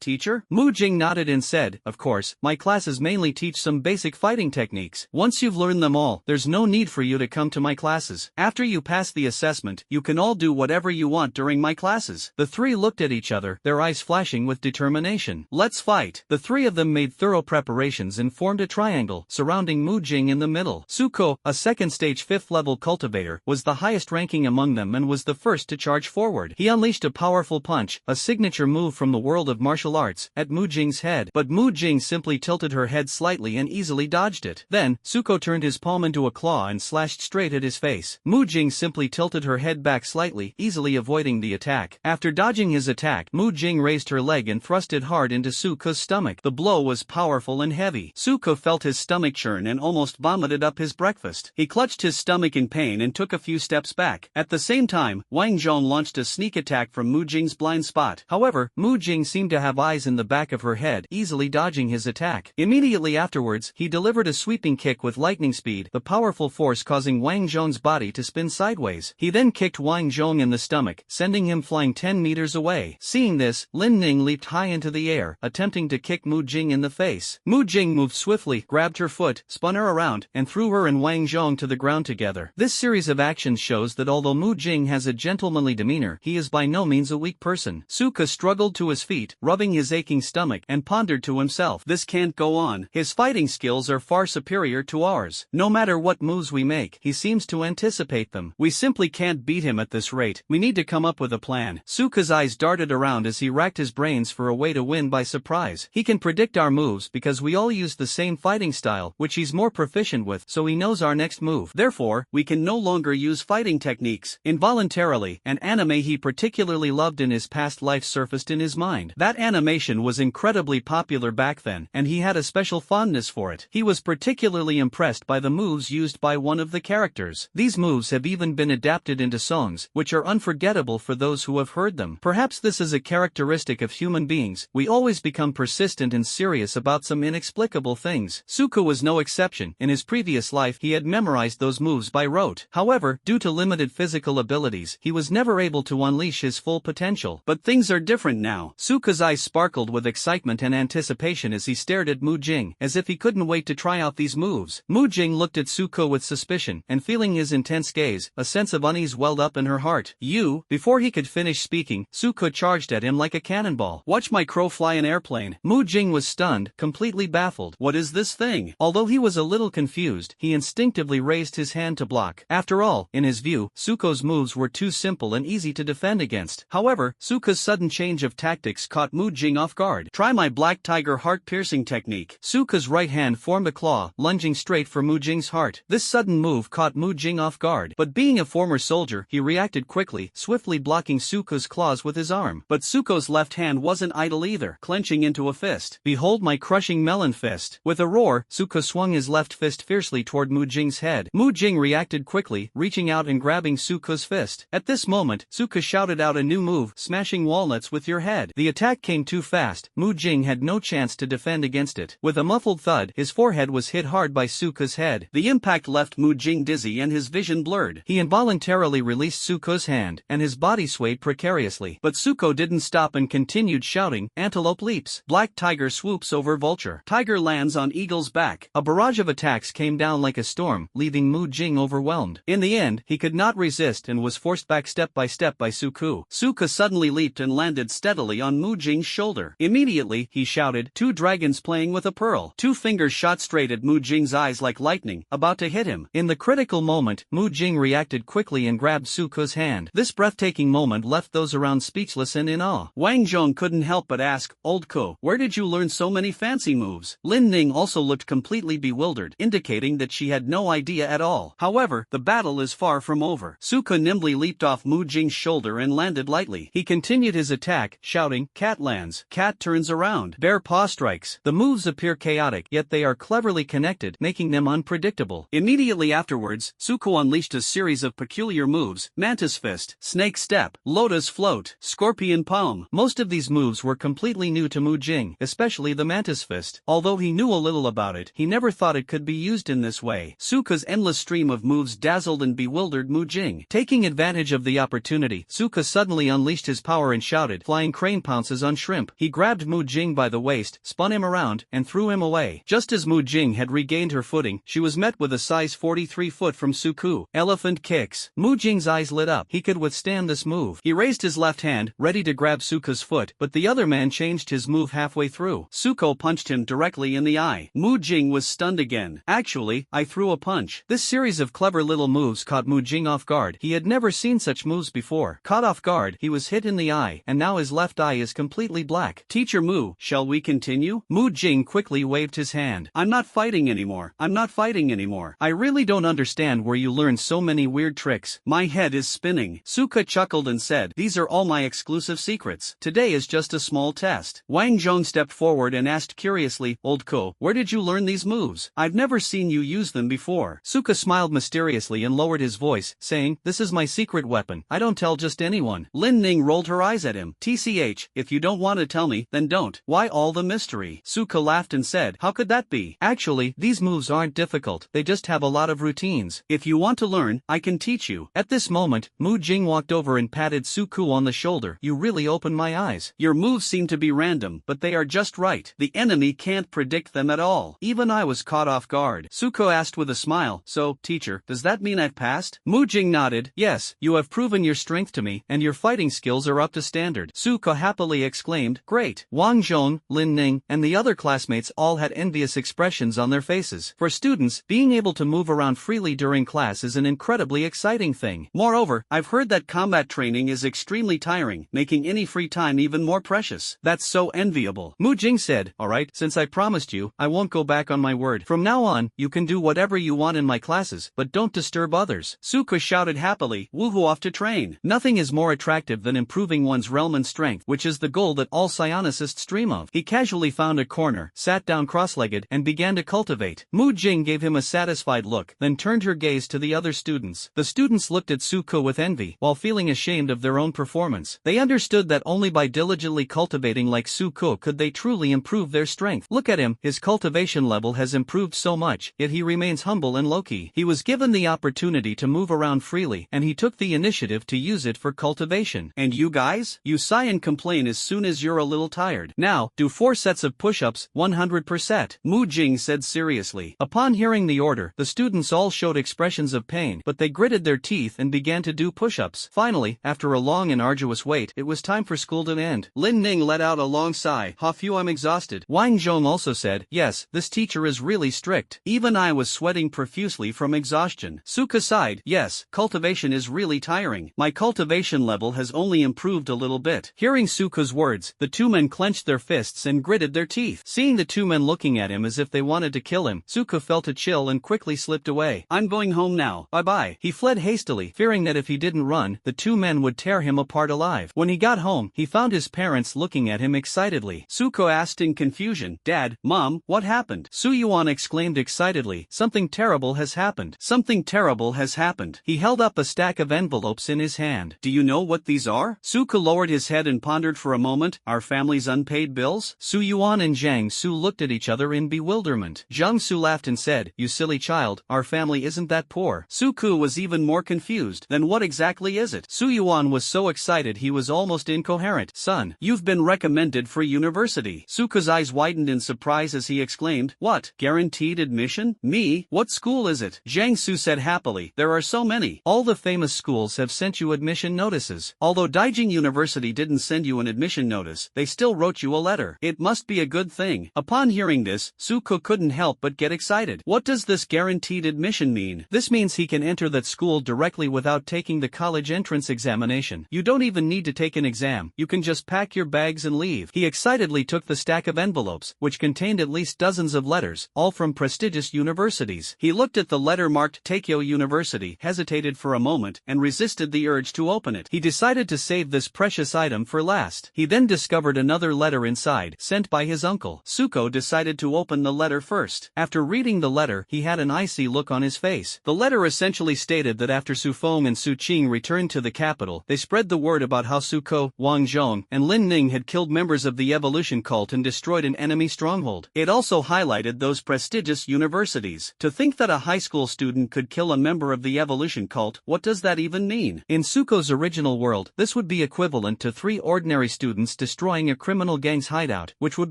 teacher?" Mu Jing nodded and said, "Of course, my classes mainly teach some basic fighting techniques. Once you've learned them all, there's no need for you to come to my classes. After you pass the assessment, you can all do whatever you want during my classes." The three looked at each other, their eyes flashing with determination. "Let's fight." The three of them made thorough preparations and formed a triangle, surrounding Mu Jing in the middle. Su Ke, a second stage 5th level cultivator, was the highest ranking among them and was the first to charge forward. He unleashed a powerful punch, a signature move from the world of martial arts, at Mu Jing's head, but Mu Jing simply tilted her head slightly and easily dodged it. Then, Su Ke turned his palm into a claw and slashed straight at his face. Mu Jing simply tilted her head back slightly, easily avoiding the attack. After dodging his attack, Mu Jing raised her leg and thrust it hard into Su Ke's stomach. The blow was powerful and heavy. Su Ke felt his stomach churn and almost vomited up his breakfast. He clutched his stomach in pain and took a few steps back. At the same time, Wang Zhong launched a sneak attack from Mu Jing's blind spot. However, Mu Jing seemed to have eyes in the back of her head, easily dodging his attack. Immediately afterwards, he delivered a sweeping kick with lightning speed, the powerful force causing Wang Zhong's body to spin sideways. He then kicked Wang Zhong in the stomach, sending him flying 10 meters away. Seeing this, Lin Ning leaped high into the air, attempting to kick Mu Jing in the face. Mu Jing moved swiftly, grabbed her foot, spun her around, and threw her and Wang Zhong to the ground together. This series of actions shows that although Mu Jing has a gentlemanly demeanor, he is by no means a weak person. Su Ke struggled to his feet, rubbing his aching stomach, and pondered to himself, "This can't go on. His fighting skills are far superior to ours. No matter what moves we make, he seems to anticipate them. We simply can't beat him at this rate. We need to come up with a plan." Su Ke's eyes darted around as he racked his brains for a way to win by surprise. He can predict our moves because we all use the same fighting style, which he's more proficient with, so he knows our next move. Therefore, we can no longer use fighting techniques. Involuntarily, an anime he particularly loved in his past life surfaced in his mind. That animation was incredibly popular back then, and he had a special fondness for it. He was particularly impressed by the moves used by one of the characters. These moves have even been adapted into songs, which are unforgettable for those who have heard them. Perhaps this is a characteristic of human beings. We always become persistent and serious about some inexplicable things. Su Ke was no exception. In his previous life, he had memorized those moves by rote. However, due to limited physical abilities, he was never able to unleash his full potential. But things are different now. Su Ke's eyes sparkled with excitement and anticipation as he stared at Mu Jing, as if he couldn't wait to try out these moves. Mu Jing looked at Su Ke with suspicion, and feeling his intense gaze, a sense of unease welled up in her heart. "You?" Before he could finish speaking, Su Ke charged at him like a cannonball. "Watch my crow fly an airplane." Mu Jing was stunned, completely baffled. What is this thing? Although he was a little confused, he instinctively raised his hand to block. After all, in his view, Su Ke's moves were too simple and easy to defend against. However, Su Ke's sudden change of tactics caught Mu Jing off guard. "Try my black tiger heart-piercing technique." Su Ke's right hand formed a claw, lunging straight for Mu Jing's heart. This sudden move caught Mu Jing off guard, but being a former soldier, he reacted quickly, swiftly blocking Su Ke's claws with his arm. But Su Ke's left hand wasn't idle either, clenching into a fist. "Behold my crushing melon fist." With a roar, Su Ke swung his left fist fiercely toward Mu Jing's head. Mu Jing reacted quickly, reaching out and grabbing Su Ke's fist. At this moment, Su Ke shouted out a new move, "Smashing walnuts with your head." The attack came too too fast, Mu Jing had no chance to defend against it. With a muffled thud, his forehead was hit hard by Suko's head. The impact left Mu Jing dizzy and his vision blurred. He involuntarily released Suko's hand, and his body swayed precariously. But Suko didn't stop and continued shouting, "Antelope leaps. Black tiger swoops over vulture. Tiger lands on eagle's back." A barrage of attacks came down like a storm, leaving Mu Jing overwhelmed. In the end, he could not resist and was forced back step by Suko. Suko suddenly leaped and landed steadily on Mu Jing's shoulder. Immediately, he shouted, "Two dragons playing with a pearl." Two fingers shot straight at Mu Jing's eyes like lightning, about to hit him. In the critical moment, Mu Jing reacted quickly and grabbed Suko's hand. This breathtaking moment left those around speechless and in awe. Wang Zhong couldn't help but ask, "Old Ko, where did you learn so many fancy moves?" Lin Ning also looked completely bewildered, indicating that she had no idea at all. However, the battle is far from over. Suko nimbly leaped off Mu Jing's shoulder and landed lightly. He continued his attack, shouting, "Cat lands. Cat turns around. Bear paw strikes." The moves appear chaotic, yet they are cleverly connected, making them unpredictable. Immediately afterwards, Suko unleashed a series of peculiar moves: Mantis Fist, Snake Step, Lotus Float, Scorpion Palm. Most of these moves were completely new to Mu Jing, especially the Mantis Fist. Although he knew a little about it, he never thought it could be used in this way. Suko's endless stream of moves dazzled and bewildered Mu Jing. Taking advantage of the opportunity, Suko suddenly unleashed his power and shouted, "Flying crane pounces on shrimp." He grabbed Mu Jing by the waist, spun him around, and threw him away. Just as Mu Jing had regained her footing, she was met with a size 43 foot from Suko. Elephant kicks. Mu Jing's eyes lit up. He could withstand this move. He raised his left hand, ready to grab Suko's foot, but the other man changed his move halfway through. Suko punched him directly in the eye. Mu Jing was stunned again. "Actually, I threw a punch." This series of clever little moves caught Mu Jing off guard. He had never seen such moves before. Caught off guard, he was hit in the eye, and now his left eye is completely black. "Teacher Mu, shall we continue?" Mu Jing quickly waved his hand. "I'm not fighting anymore. I'm not fighting anymore. I really don't understand where you learned so many weird tricks. My head is spinning." Suko chuckled and said, "These are all my exclusive secrets. Today is just a small test." Wang Zhong stepped forward and asked curiously, "Old Ko, where did you learn these moves? I've never seen you use them before." Suko smiled mysteriously and lowered his voice, saying, "This is my secret weapon. I don't tell just anyone." Lin Ning rolled her eyes at him. "TCH, if you don't want to tell me, then don't. Why all the mystery?" Suko laughed and said, "How could that be? Actually, these moves aren't difficult. They just have a lot of routines. If you want to learn, I can teach you." At this moment, Mu Jing walked over and patted Suko on the shoulder. "You really opened my eyes. Your moves seem to be random, but they are just right. The enemy can't predict them at all. Even I was caught off guard." Suko asked with a smile, "So, teacher, does that mean I've passed?" Mu Jing nodded. "Yes, you have proven your strength to me, and your fighting skills are up to standard." Suko happily exclaimed, "Great." Wang Zhong, Lin Ning, and the other classmates all had envious expressions on their faces. For students, being able to move around freely during class is an incredibly exciting thing. Moreover, I've heard that combat training is extremely tiring, making any free time even more precious. That's so enviable. Mu Jing said, "Alright, since I promised you, I won't go back on my word. From now on, you can do whatever you want in my classes, but don't disturb others." Suko shouted happily, "Woohoo, off to train." Nothing is more attractive than improving one's realm and strength, which is the goal that all psionists dream of. He casually found a corner, sat down cross-legged, and began to cultivate. Mu Jing gave him a satisfied look, then turned her gaze to the other students. The students looked at Suko with envy, while feeling ashamed of their own performance. They understood that only by diligently cultivating like Suko could they truly improve their strength. Look at him, his cultivation level has improved so much, yet he remains humble and low-key. He was given the opportunity to move around freely, and he took the initiative to use it for cultivation. And you guys? You sigh and complain as soon as you're a little tired. Now, do 4 sets of push-ups, 100%. Mu Jing said seriously. Upon hearing the order, the students all showed expressions of pain, but they gritted their teeth and began to do push-ups. Finally, after a long and arduous wait, it was time for school to end. Lin Ning let out a long sigh. "Phew, I'm exhausted." Wang Zhong also said, "Yes, this teacher is really strict." Even I was sweating profusely from exhaustion. Suko sighed, "Yes, cultivation is really tiring. My cultivation level has only improved a little bit." Hearing Suko's words, the two men clenched their fists and gritted their teeth. Seeing the two men looking at him as if they wanted to kill him, Suko felt a chill and quickly slipped away. "I'm going home now. Bye-bye." He fled hastily, fearing that if he didn't run, the two men would tear him apart alive. When he got home, he found his parents looking at him excitedly. Suko asked in confusion, "Dad, Mom, what happened?" Suyuan exclaimed excitedly, "Something terrible has happened. Something terrible has happened." He held up a stack of envelopes in his hand. "Do you know what these are?" Suko lowered his head and pondered for a moment, What, our family's unpaid bills? Su Yuan and Jiang Su looked at each other in bewilderment. Jiang Su laughed and said, "You silly child, our family isn't that poor." Su Ku was even more confused. "Then what exactly is it?" Su Yuan was so excited he was almost incoherent. "Son, you've been recommended for university." Su Ku's eyes widened in surprise as he exclaimed, "What, guaranteed admission? Me? What school is it?" Jiang Su said happily, "There are so many. All the famous schools have sent you admission notices. Although Daijing University didn't send you an admission notice, they still wrote you a letter. It must be a good thing." Upon hearing this, Su Ku couldn't help but get excited. "What does this guaranteed admission mean?" "This means he can enter that school directly without taking the college entrance examination. You don't even need to take an exam, you can just pack your bags and leave." He excitedly took the stack of envelopes, which contained at least dozens of letters, all from prestigious universities. He looked at the letter marked Takeo University, hesitated for a moment, and resisted the urge to open it. He decided to save this precious item for last. He then discovered another letter inside, sent by his uncle. Suko decided to open the letter first. After reading the letter, he had an icy look on his face. The letter essentially stated that after Su Feng and Su Qing returned to the capital, they spread the word about how Su Ko, Wang Zhong, and Lin Ning had killed members of the evolution cult and destroyed an enemy stronghold. It also highlighted those prestigious universities. To think that a high school student could kill a member of the evolution cult, what does that even mean? In Suko's original world, this would be equivalent to 3 ordinary students destroying a criminal gang's hideout, which would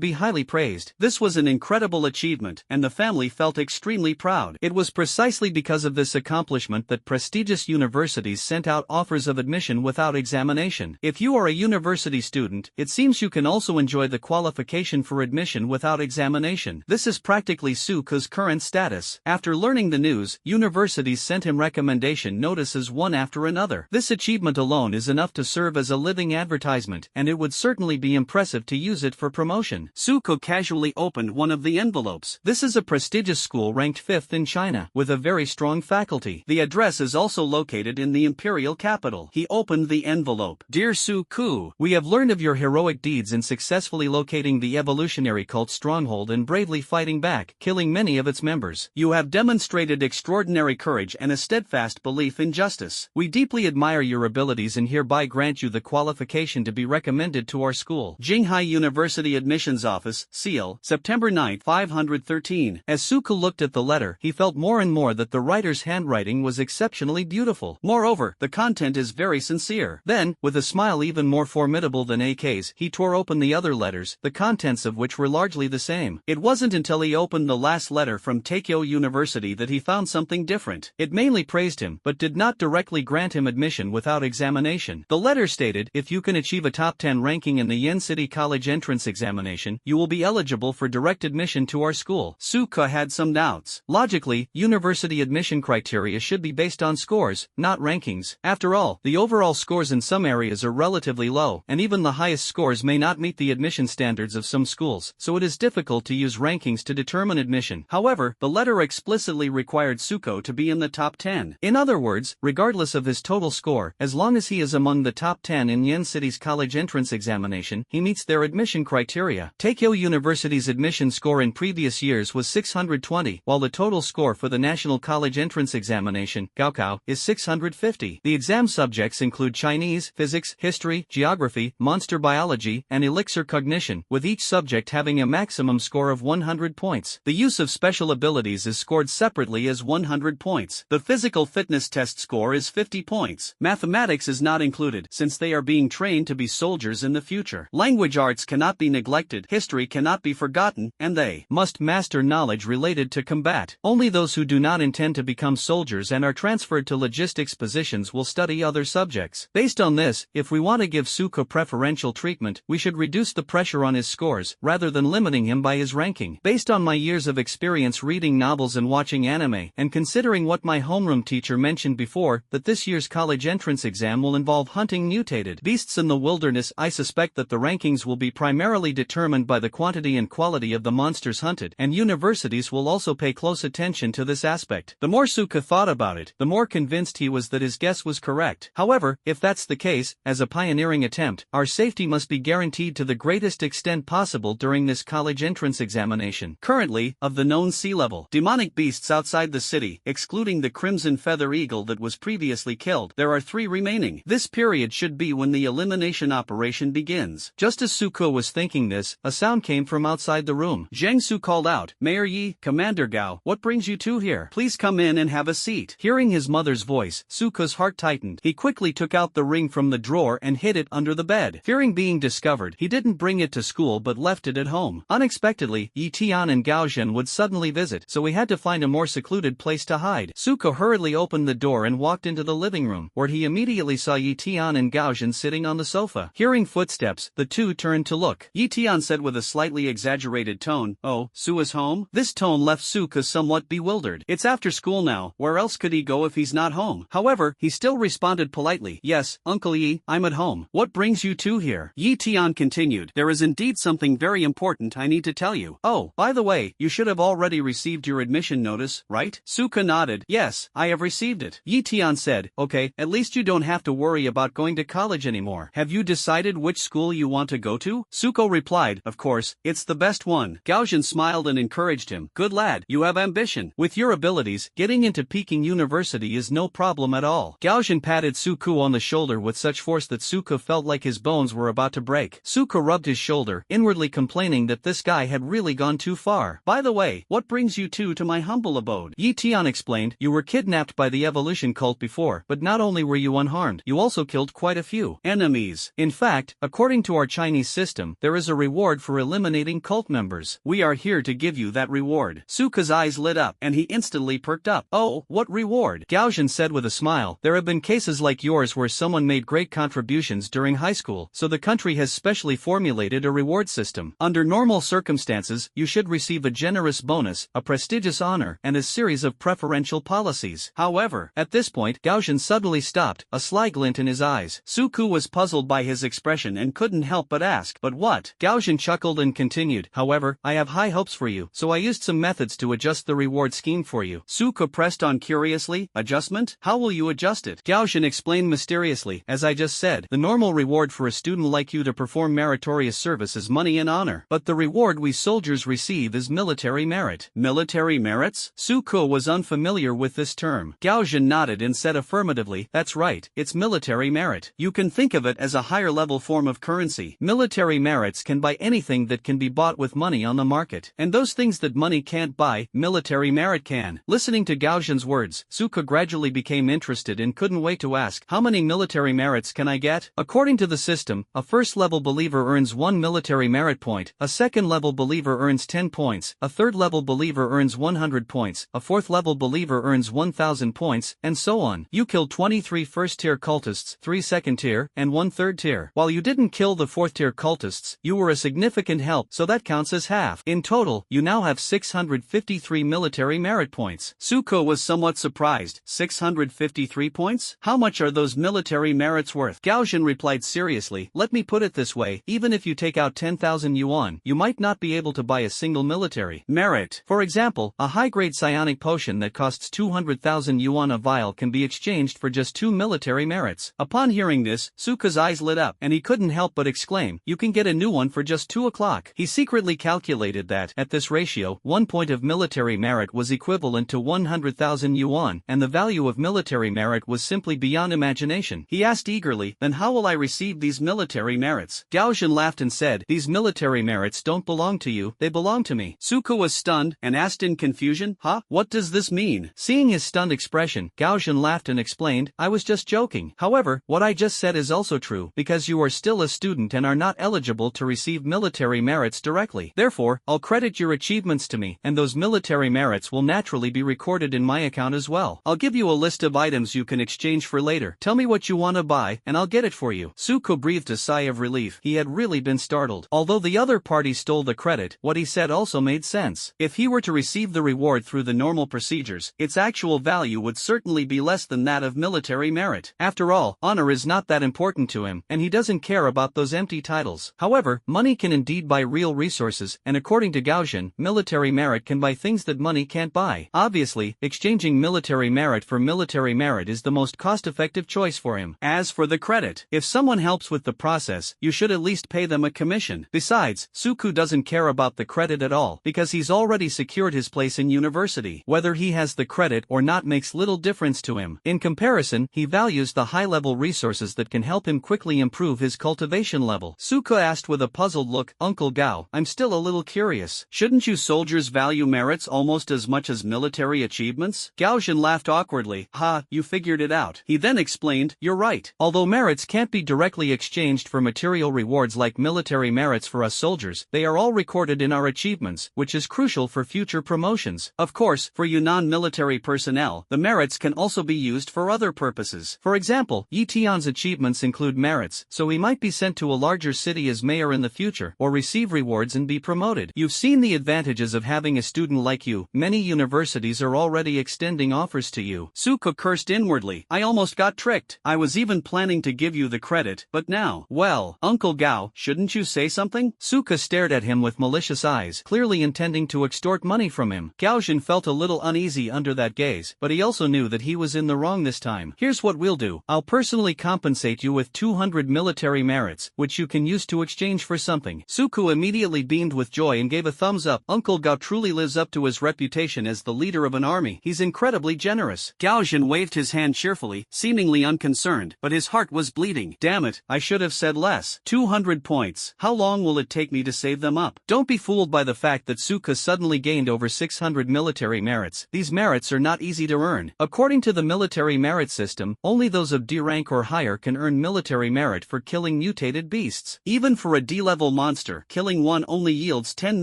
be highly praised. This was an incredible achievement, and the family felt extremely proud. It was precisely because of this accomplishment that prestigious universities sent out offers of admission without examination. If you are a university student, it seems you can also enjoy the qualification for admission without examination. This is practically Suko's current status. After learning the news, universities sent him recommendation notices one after another. This achievement alone is enough to serve as a living advertisement, and it would certainly be impressive to use it for promotion. Suko casually opened one of the envelopes. This is a prestigious school ranked 5th in China, with a very strong faculty. The address is also located in the imperial capital. He opened the envelope. "Dear Su Ku, we have learned of your heroic deeds in successfully locating the evolutionary cult stronghold and bravely fighting back, killing many of its members. You have demonstrated extraordinary courage and a steadfast belief in justice. We deeply admire your abilities and hereby grant you the qualification to be recommended to our school. Jinghai University Admissions Office, Seal, September 9, 513. As Suku looked at the letter, he felt more and more that the writer's handwriting was exceptionally beautiful. Moreover, the content is very sincere. Then, with a smile even more formidable than AK's, he tore open the other letters, the contents of which were largely the same. It wasn't until he opened the last letter from Takeo University that he found something different. It mainly praised him, but did not directly grant him admission without examination. The letter stated, "If you can achieve a top 10 ranking in the Yen City College entrance examination, you will be eligible for direct admission to our school." Suka had some doubts. Logically, university admission criteria should be based on scores, not rankings. After all, the overall scores in some areas are relatively low, and even the highest scores may not meet the admission standards of some schools, so it is difficult to use rankings to determine admission. However, the letter explicitly required Suko to be in the top 10. In other words, regardless of his total score, as long as he is among the top 10 in Yen City's college entrance examination, he meets their admission criteria. Takeo University's admission score in previous years was 620, while the total score for the National College Entrance Examination, Gaokao, is 650. The exam subjects include Chinese, physics, history, geography, monster biology, and elixir cognition, with each subject having a maximum score of 100 points. The use of special abilities is scored separately as 100 points. The physical fitness test score is 50 points. Mathematics is not included, since they are being trained to be soldiers in the future. Language arts cannot be neglected, history cannot be forgotten, and they must master knowledge related to combat. Only those who do not intend to become soldiers and are transferred to logistics positions will study other subjects. Based on this, if we want to give Suko preferential treatment, we should reduce the pressure on his scores, rather than limiting him by his ranking. Based on my years of experience reading novels and watching anime, and considering what my homeroom teacher mentioned before, that this year's college entrance exam will involve hunting mutated beasts in the wilderness, I suspect that the rankings will be primarily determined by the quantity and quality of the monsters hunted, and universities will also pay close attention to this aspect. The more Suka thought about it, the more convinced he was that his guess was correct. However, if that's the case, as a pioneering attempt, our safety must be guaranteed to the greatest extent possible during this college entrance examination. Currently, of the known sea level demonic beasts outside the city, excluding the crimson feather eagle that was previously killed, there are 3 remaining. This period should be when the elimination operation begins. begins. Just as Suko was thinking this, a sound came from outside the room. Zhang Su called out, Mayor Yi, Commander Gao, what brings you two here? Please come in and have a seat. Hearing his mother's voice, Suko's heart tightened. He quickly took out the ring from the drawer and hid it under the bed. Fearing being discovered, he didn't bring it to school but left it at home. Unexpectedly, Yi Tian and Gao Zhen would suddenly visit, so he had to find a more secluded place to hide. Suko hurriedly opened the door and walked into the living room, where he immediately saw Yi Tian and Gao Zhen sitting on the sofa. Hearing footsteps, the two turned to look. Yi Tian said with a slightly exaggerated tone, "Oh, Su is home?" This tone left Suko somewhat bewildered. It's after school now, where else could he go if he's not home? However, he still responded politely, "Yes, Uncle Yi, I'm at home. What brings you two here?" Yi Tian continued, "There is indeed something very important I need to tell you. Oh, by the way, you should have already received your admission notice, right?" Suko nodded. "Yes, I have received it." Yi Tian said, "Okay, at least you don't have to worry about going to college anymore. Have you decided which school you want to go to?" Suko replied, "Of course, it's the best one." Gao Zhen smiled and encouraged him. "Good lad, you have ambition. With your abilities, getting into Peking University is no problem at all." Gao Zhen patted Suko on the shoulder with such force that Suko felt like his bones were about to break. Suko rubbed his shoulder, inwardly complaining that this guy had really gone too far. "By the way, what brings you two to my humble abode?" Yi Tian explained, "You were kidnapped by the evolution cult before, but not only were you unharmed, you also killed quite a few enemies. In fact, according to our Chinese system, there is a reward for eliminating cult members. We are here to give you that reward." Suko's eyes lit up, and he instantly perked up. "Oh, what reward?" Gao Zhen said with a smile, "There have been cases like yours where someone made great contributions during high school, so the country has specially formulated a reward system. Under normal circumstances, you should receive a generous bonus, a prestigious honor, and a series of preferential policies." However, at this point, Gao Zhen suddenly stopped, a sly glint in his eyes. Suko was puzzled by his expression and couldn't help but ask, "But what?" Gao Zhen chuckled and continued, "However, I have high hopes for you, so I used some methods to adjust the reward scheme for you." Suko pressed on curiously, "Adjustment? How will you adjust it?" Gao Zhen explained mysteriously, "As I just said, the normal reward for a student like you to perform meritorious service is money and honor, but the reward we soldiers receive is military merit." Military merits? Suko was unfamiliar with this term. Gao Zhen nodded and said affirmatively, "That's right, it's military merit. You can think of it as a higher-level form of currency. Military merits can buy anything that can be bought with money on the market, and those things that money can't buy, military merit can." Listening to Gao Zhen's words, Suko gradually became interested and couldn't wait to ask, "How many military merits can I get?" According to the system, a first-level believer earns 1 military merit point, a second-level believer earns 10 points, a third-level believer earns 100 points, a fourth-level believer earns 1,000 points, and so on. You killed 23 first-tier cultists, 3 second-tier, and 1 third-tier. While you didn't kill the fourth-tier cultists, you were a significant help, so that counts as half. In total, you now have 653 military merit points. Suko was somewhat surprised. 653 points? How much are those military merits worth? Gao Zhen replied seriously, "Let me put it this way, even if you take out 10,000 yuan, you might not be able to buy a single military merit. For example, a high-grade psionic potion that costs 200,000 yuan a vial can be exchanged for just 2 military merits." Upon hearing this, Suko's eyes lit up, and he couldn't help but exclaim, "You can get a new one for just 2 o'clock. He secretly calculated that, at this ratio, 1 point of military merit was equivalent to 100,000 yuan, and the value of military merit was simply beyond imagination. He asked eagerly, "Then how will I receive these military merits?" Gao Zhen laughed and said, "These military merits don't belong to you, they belong to me." Suko was stunned, and asked in confusion, "Huh? What does this mean?" Seeing his stunned expression, Gao Zhen laughed and explained, "I was just joking. However, what I just said is also true, because you are still a student and are not eligible to receive military merits directly. Therefore, I'll credit your achievements to me, and those military merits will naturally be recorded in my account as well. I'll give you a list of items you can exchange for later. Tell me what you want to buy, and I'll get it for you." Suko breathed a sigh of relief. He had really been startled. Although the other party stole the credit, what he said also made sense. If he were to receive the reward through the normal procedures, its actual value would certainly be less than that of military merit. After all, honor is not that important to him, and he doesn't care about those empty titles. However, money can indeed buy real resources, and according to Gao Zhen, military merit can buy things that money can't buy. Obviously, exchanging military merit for military merit is the most cost-effective choice for him. As for the credit, if someone helps with the process, you should at least pay them a commission. Besides, Suko doesn't care about the credit at all, because he's already secured his place in university. Whether he has the credit or not makes little difference to him. In comparison, he values the high-level resources that can help him quickly improve his cultivation. cultivation level? Suka asked with a puzzled look. Uncle Gao, I'm still a little curious. Shouldn't you soldiers value merits almost as much as military achievements? Gaojin laughed awkwardly. Ha, you figured it out. He then explained, you're right. Although merits can't be directly exchanged for material rewards like military merits for us soldiers, they are all recorded in our achievements, which is crucial for future promotions. Of course, for you non-military personnel, the merits can also be used for other purposes. For example, Yi Tian's achievements include merits, so he might be sent to a larger city as mayor in the future, or receive rewards and be promoted. You've seen the advantages of having a student like you. Many universities are already extending offers to you. Suka cursed inwardly. I almost got tricked. I was even planning to give you the credit, but now, well, Uncle Gao, shouldn't you say something? Suka stared at him with malicious eyes, clearly intending to extort money from him. Gaojin felt a little uneasy under that gaze, but he also knew that he was in the wrong this time. Here's what we'll do. I'll personally compensate you with 200 military merits, which you can use to exchange for something. Suku immediately beamed with joy and gave a thumbs up. Uncle Gao truly lives up to his reputation as the leader of an army. He's incredibly generous. Gaojin waved his hand cheerfully, seemingly unconcerned, but his heart was bleeding. Damn it, I should have said less. 200 points. How long will it take me to save them up? Don't be fooled by the fact that Suka suddenly gained over 600 military merits. These merits are not easy to earn. According to the military merit system, only those of D rank or higher can earn military merit for killing mutated beasts. Even for a D-level monster, killing one only yields 10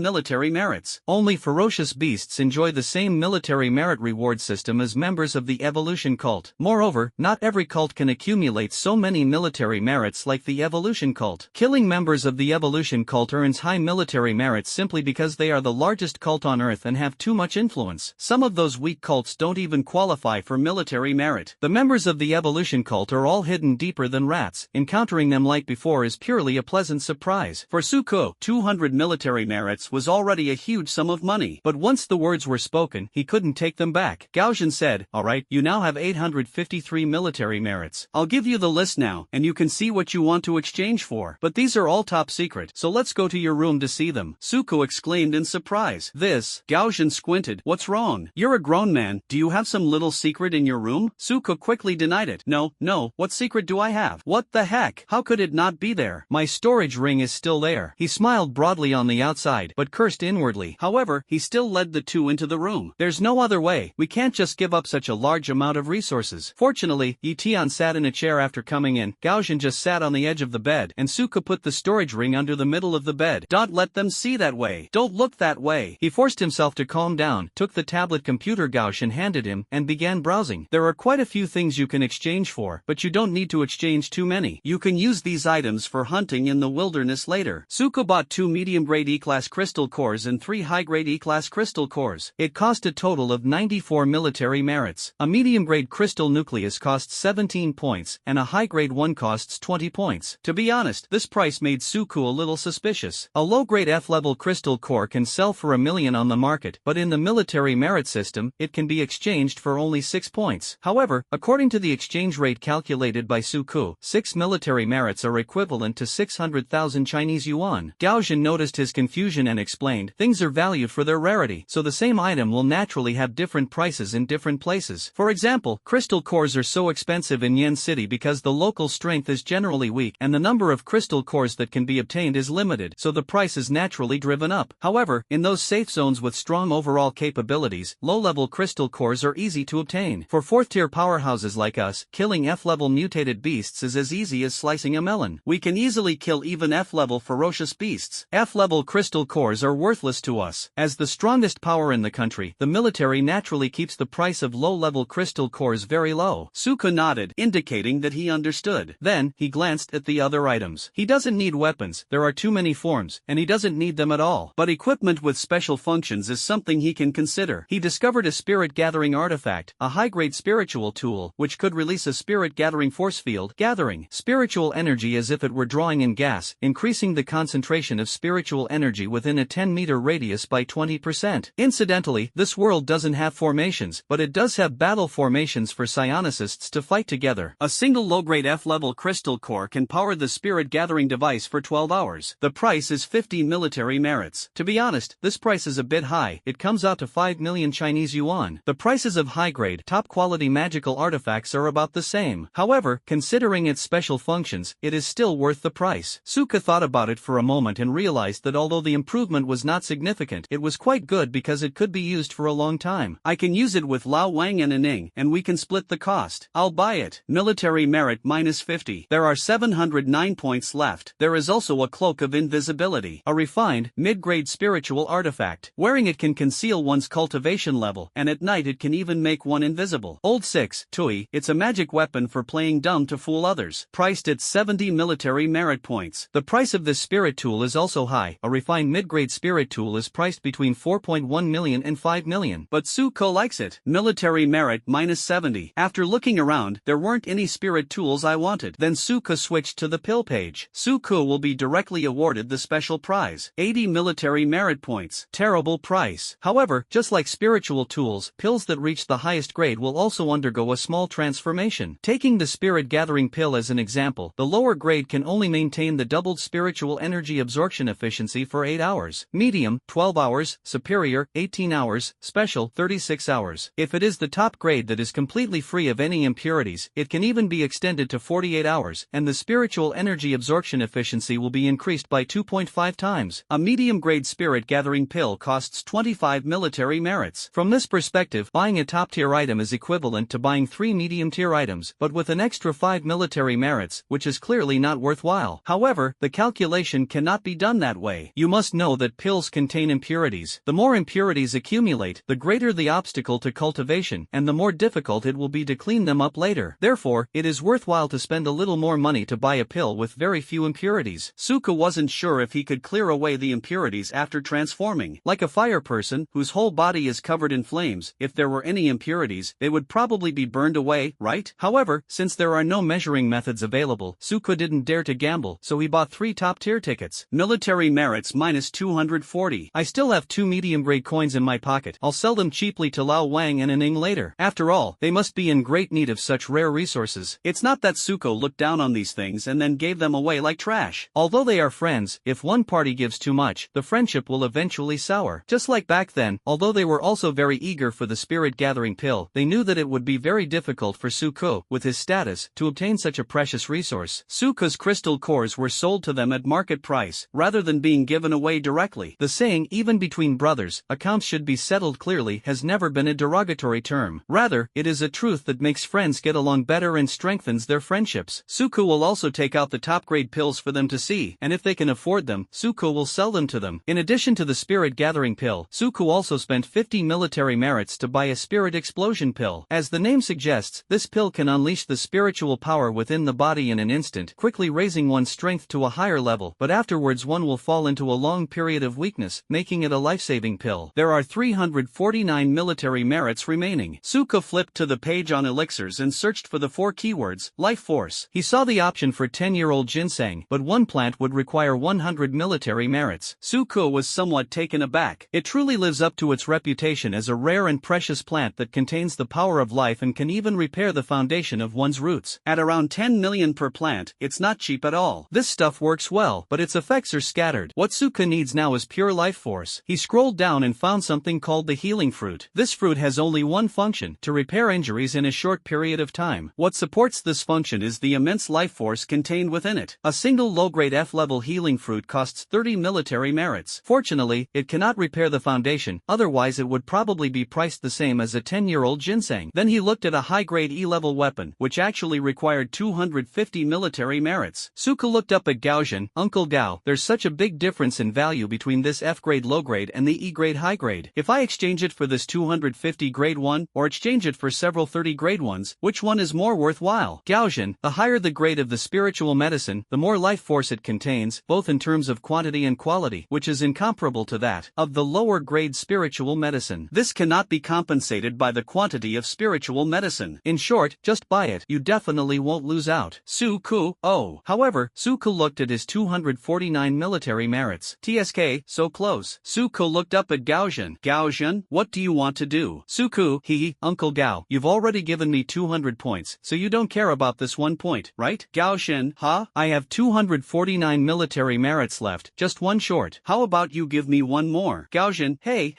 military merits. Only ferocious beasts enjoy the same military merit reward system as members of the evolution cult. Moreover, not every cult can accumulate so many military merits like the evolution cult. Killing members of the evolution cult earns high military merits simply because they are the largest cult on Earth and have too much influence. Some of those weak cults don't even qualify for military merit. The members of the evolution cult are all hidden deeper than rats. Encountering them like before is purely a pleasant surprise. For Suko, 200 military merits was already a huge sum of money. But once the words were spoken, he couldn't take them back. Gaojin said, alright, you now have 853 military merits. I'll give you the list now, and you can see what you want to exchange for. But these are all top secret, so let's go to your room to see them. Suko exclaimed in surprise. This? Gaojin squinted. What's wrong? You're a grown man. Do you have some little secret in your room? Suko quickly denied it. No, what secret do I have? What the heck? How could it not be there? My storage ring is still there. He smiled broadly on the outside, but cursed inwardly. However, he still led the two into the room. There's no other way. We can't just give up such a large amount of resources. Fortunately, Yi Tian sat in a chair after coming in. Gaojin just sat on the edge of the bed, and Suka put the storage ring under the middle of the bed. Don't let them see that way. Don't look that way. He forced himself to calm down, took the tablet computer Gaojin handed him, and began browsing. There are quite a few things you can exchange for, but you don't need to exchange too many. You can use these items for hunting in the wilderness later. Suka bought 2 medium-grade E-class crystal cores and 3 high-grade E-class crystal cores. It cost a total of 94 military merits. A medium-grade crystal nucleus costs 17 points, and a high-grade one costs 20 points. To be honest, this price made Suku a little suspicious. A low-grade F-level crystal core can sell for $1 million on the market, but in the military merit system, it can be exchanged for only 6 points. However, according to the exchange rate calculated by Suku, 6 military merits are equivalent to 600,000 Chinese yuan. Gaojin noticed his confusion and explained, things are valued for their rarity, so the same item will naturally have different prices in different places. For example, crystal cores are so expensive in Yen City because the local strength is generally weak and the number of crystal cores that can be obtained is limited, so the price is naturally driven up. However, in those safe zones with strong overall capabilities, low-level crystal cores are easy to obtain. For 4th-tier powerhouses like us, killing F-level mutated beasts is as easy as slicing a melon. We can easily kill even F-level ferocious beasts. F-level crystal cores are worthless to us. As the strongest power in the country, the military naturally keeps the price of low-level crystal cores very low. Suka nodded, indicating that he understood. Then, he glanced at the other items. He doesn't need weapons, there are too many forms, and he doesn't need them at all. But equipment with special functions is something he can consider. He discovered a spirit-gathering artifact, a high-grade spiritual tool, which could release a spirit-gathering force field, gathering spiritual energy as if it were drawing in gas, increasing the concentration of spiritual energy within a 10-meter radius by 20%. Incidentally, this world doesn't have formations, but it does have battle formations for psionicists to fight together. A single low-grade F-level crystal core can power the spirit-gathering device for 12 hours. The price is 50 military merits. To be honest, this price is a bit high. It comes out to 5 million Chinese yuan. The prices of high-grade, top-quality magical artifacts are about the same. However, considering its special functions, it is still worth the price. Suka thought about it for a moment and realized that although the improvement was not significant, it was quite good because it could be used for a long time. I can use it with Lao Wang and Aning, and we can split the cost. I'll buy it. Military merit -50. There are 709 points left. There is also a cloak of invisibility, a refined, mid-grade spiritual artifact. Wearing it can conceal one's cultivation level, and at night it can even make one invisible. Old 6, Tui, it's a magic weapon for playing dumb to fool others. Priced at 70 military merit points. The price of this spirit tool is also high. A refined mid-grade spirit tool is priced between 4.1 million and 5 million. But Suko likes it. Military merit -70. After looking around, there weren't any spirit tools I wanted. Then Suko switched to the pill page. Suko will be directly awarded the special prize, 80 military merit points. Terrible price. However, just like spiritual tools, pills that reach the highest grade will also undergo a small transformation. Taking the spirit gathering pill as an example, the lower grade can only maintain the doubled spiritual energy absorption efficiency for 8 hours. Medium, 12 hours, superior, 18 hours, special, 36 hours. If it is the top grade that is completely free of any impurities, it can even be extended to 48 hours, and the spiritual energy absorption efficiency will be increased by 2.5 times. A medium grade spirit gathering pill costs 25 military merits. From this perspective, buying a top tier item is equivalent to buying 3 medium tier items, but with an extra 5 military merits, which is clearly not worthwhile. However, the calculation cannot be done that way. You must know that pills contain impurities. The more impurities accumulate, the greater the obstacle to cultivation, and the more difficult it will be to clean them up later. Therefore, it is worthwhile to spend a little more money to buy a pill with very few impurities. Suka wasn't sure if he could clear away the impurities after transforming. Like a fire person, whose whole body is covered in flames, if there were any impurities, they would probably be burned away, right? However, since there are no measuring methods available, Suka didn't dare to gamble, so he bought 3 top-tier tickets. Military merits -240. I still have 2 medium-grade coins in my pocket. I'll sell them cheaply to Lao Wang and Aning later. After all, they must be in great need of such rare resources. It's not that Suko looked down on these things and then gave them away like trash. Although they are friends, if one party gives too much, the friendship will eventually sour. Just like back then, although they were also very eager for the spirit-gathering pill, they knew that it would be very difficult for Suko, with his status, to obtain such a precious resource. Suko's crystal cores were sold to them at market price, rather than being given away directly. The saying, even between brothers, accounts should be settled clearly, has never been a derogatory term. Rather, it is a truth that makes friends get along better and strengthens their friendships. Suko will also take out the top-grade pills for them to see, and if they can afford them, Suko will sell them to them. In addition to the spirit-gathering pill, Suko also spent 50 military merits to buy a spirit explosion pill. As the name suggests, this pill can unleash the spiritual power within the body in an instant, quickly raising one's strength to a higher level, but afterwards one will fall into a long period of weakness, making it a life-saving pill. There are 349 military merits remaining. Suko flipped to the page on elixirs and searched for the 4 keywords, life force. He saw the option for 10-year-old ginseng, but one plant would require 100 military merits. Suko was somewhat taken aback. It truly lives up to its reputation as a rare and precious plant that contains the power of life and can even repair the foundation of one's roots. At around 10 million per plant, it's not cheap at all. This stuff works well, but its effects are scattered. What Suka needs now is pure life force. He scrolled down and found something called the healing fruit. This fruit has only one function, to repair injuries in a short period of time. What supports this function is the immense life force contained within it. A single low-grade F-level healing fruit costs 30 military merits. Fortunately, it cannot repair the foundation, otherwise it would probably be priced the same as a 10-year-old ginseng. Then he looked at a high-grade E-level weapon, which actually required 250 military merits. Suka looked up at Gaoxian, Uncle Gao. There's such a big difference in value between this F-grade low-grade and the E-grade high-grade. If I exchange it for this 250 grade one, or exchange it for several 30 grade ones, which one is more worthwhile? Gaoxian, the higher the grade of the spiritual medicine, the more life force it contains, both in terms of quantity and quality, which is incomparable to that of the lower grade spiritual medicine. This cannot be compensated by the quantity of spiritual medicine. In short, just buy it. You definitely won't lose out. Suku, oh. However, Suku looked at his 249 military merits. TSK, so close. Suku looked up at Gaoxian. Gaoxian, what do you want to do? Suku, Uncle Gao, you've already given me 200 points, so you don't care about this 1 point, right? Gaoxian, huh? I have 249 military merits left, just one short. How about you give me one more? Gaoxian, hey,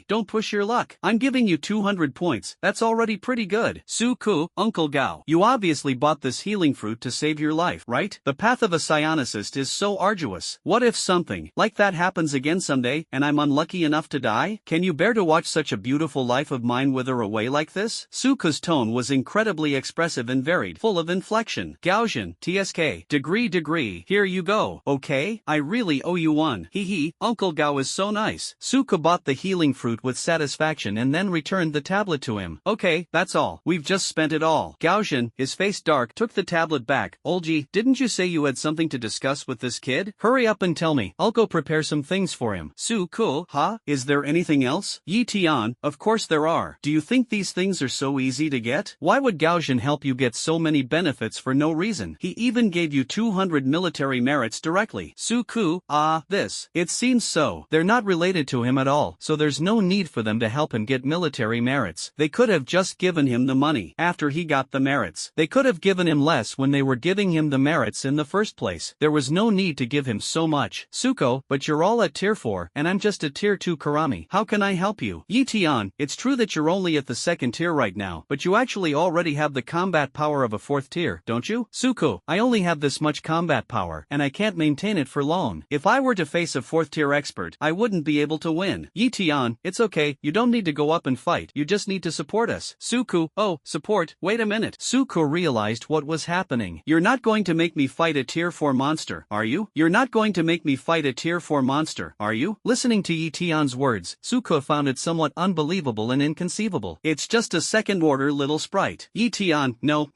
don't push your luck. I'm giving you 200 points, that's already pretty good. Suku, Uncle Gao, you obviously bought this healing fruit to save your life. life, right? The path of a psionicist is so arduous. What if something like that happens again someday, and I'm unlucky enough to die? Can you bear to watch such a beautiful life of mine wither away like this? Suko's tone was incredibly expressive and varied, full of inflection. Gaoxian, TSK, degree, here you go, okay? I really owe you one. Hee, Uncle Gao is so nice. Suko bought the healing fruit with satisfaction and then returned the tablet to him. Okay, that's all. We've just spent it all. Gaoxian, his face dark, took the tablet back. Olji, didn't you say you had something to discuss with this kid? Hurry up and tell me. I'll go prepare some things for him. Suko, huh? Is there anything else? Yi Tian, of course there are. Do you think these things are so easy to get? Why would Gaoxian help you get so many benefits for no reason? He even gave you 200 military merits directly. Suko, this. It seems so. They're not related to him at all, so there's no need for them to help him get military merits. They could have just given him the money after he got the merits. They could have given him less when they were giving him the merits in the first place. There was no need to give him so much. Suko, but you're all at tier 4 and I'm just at tier 2 Karami. How can I help you? Yi Tian, it's true that you're only at the 2nd tier right now, but you actually already have the combat power of a 4th tier, don't you? Suko, I only have this much combat power, and I can't maintain it for long. If I were to face a 4th tier expert, I wouldn't be able to win. Yi Tian, it's okay, you don't need to go up and fight, you just need to support us. Suko, oh, support, wait a minute. Suko realized what was happening. You're not going to make me fight a tier 4 monster, are you? You're not going to make me fight a tier 4 monster, are you? Listening to Yi Tian's words, Suko found it somewhat unbelievable and inconceivable. It's just a 2nd order little sprite. Yi Tian, no,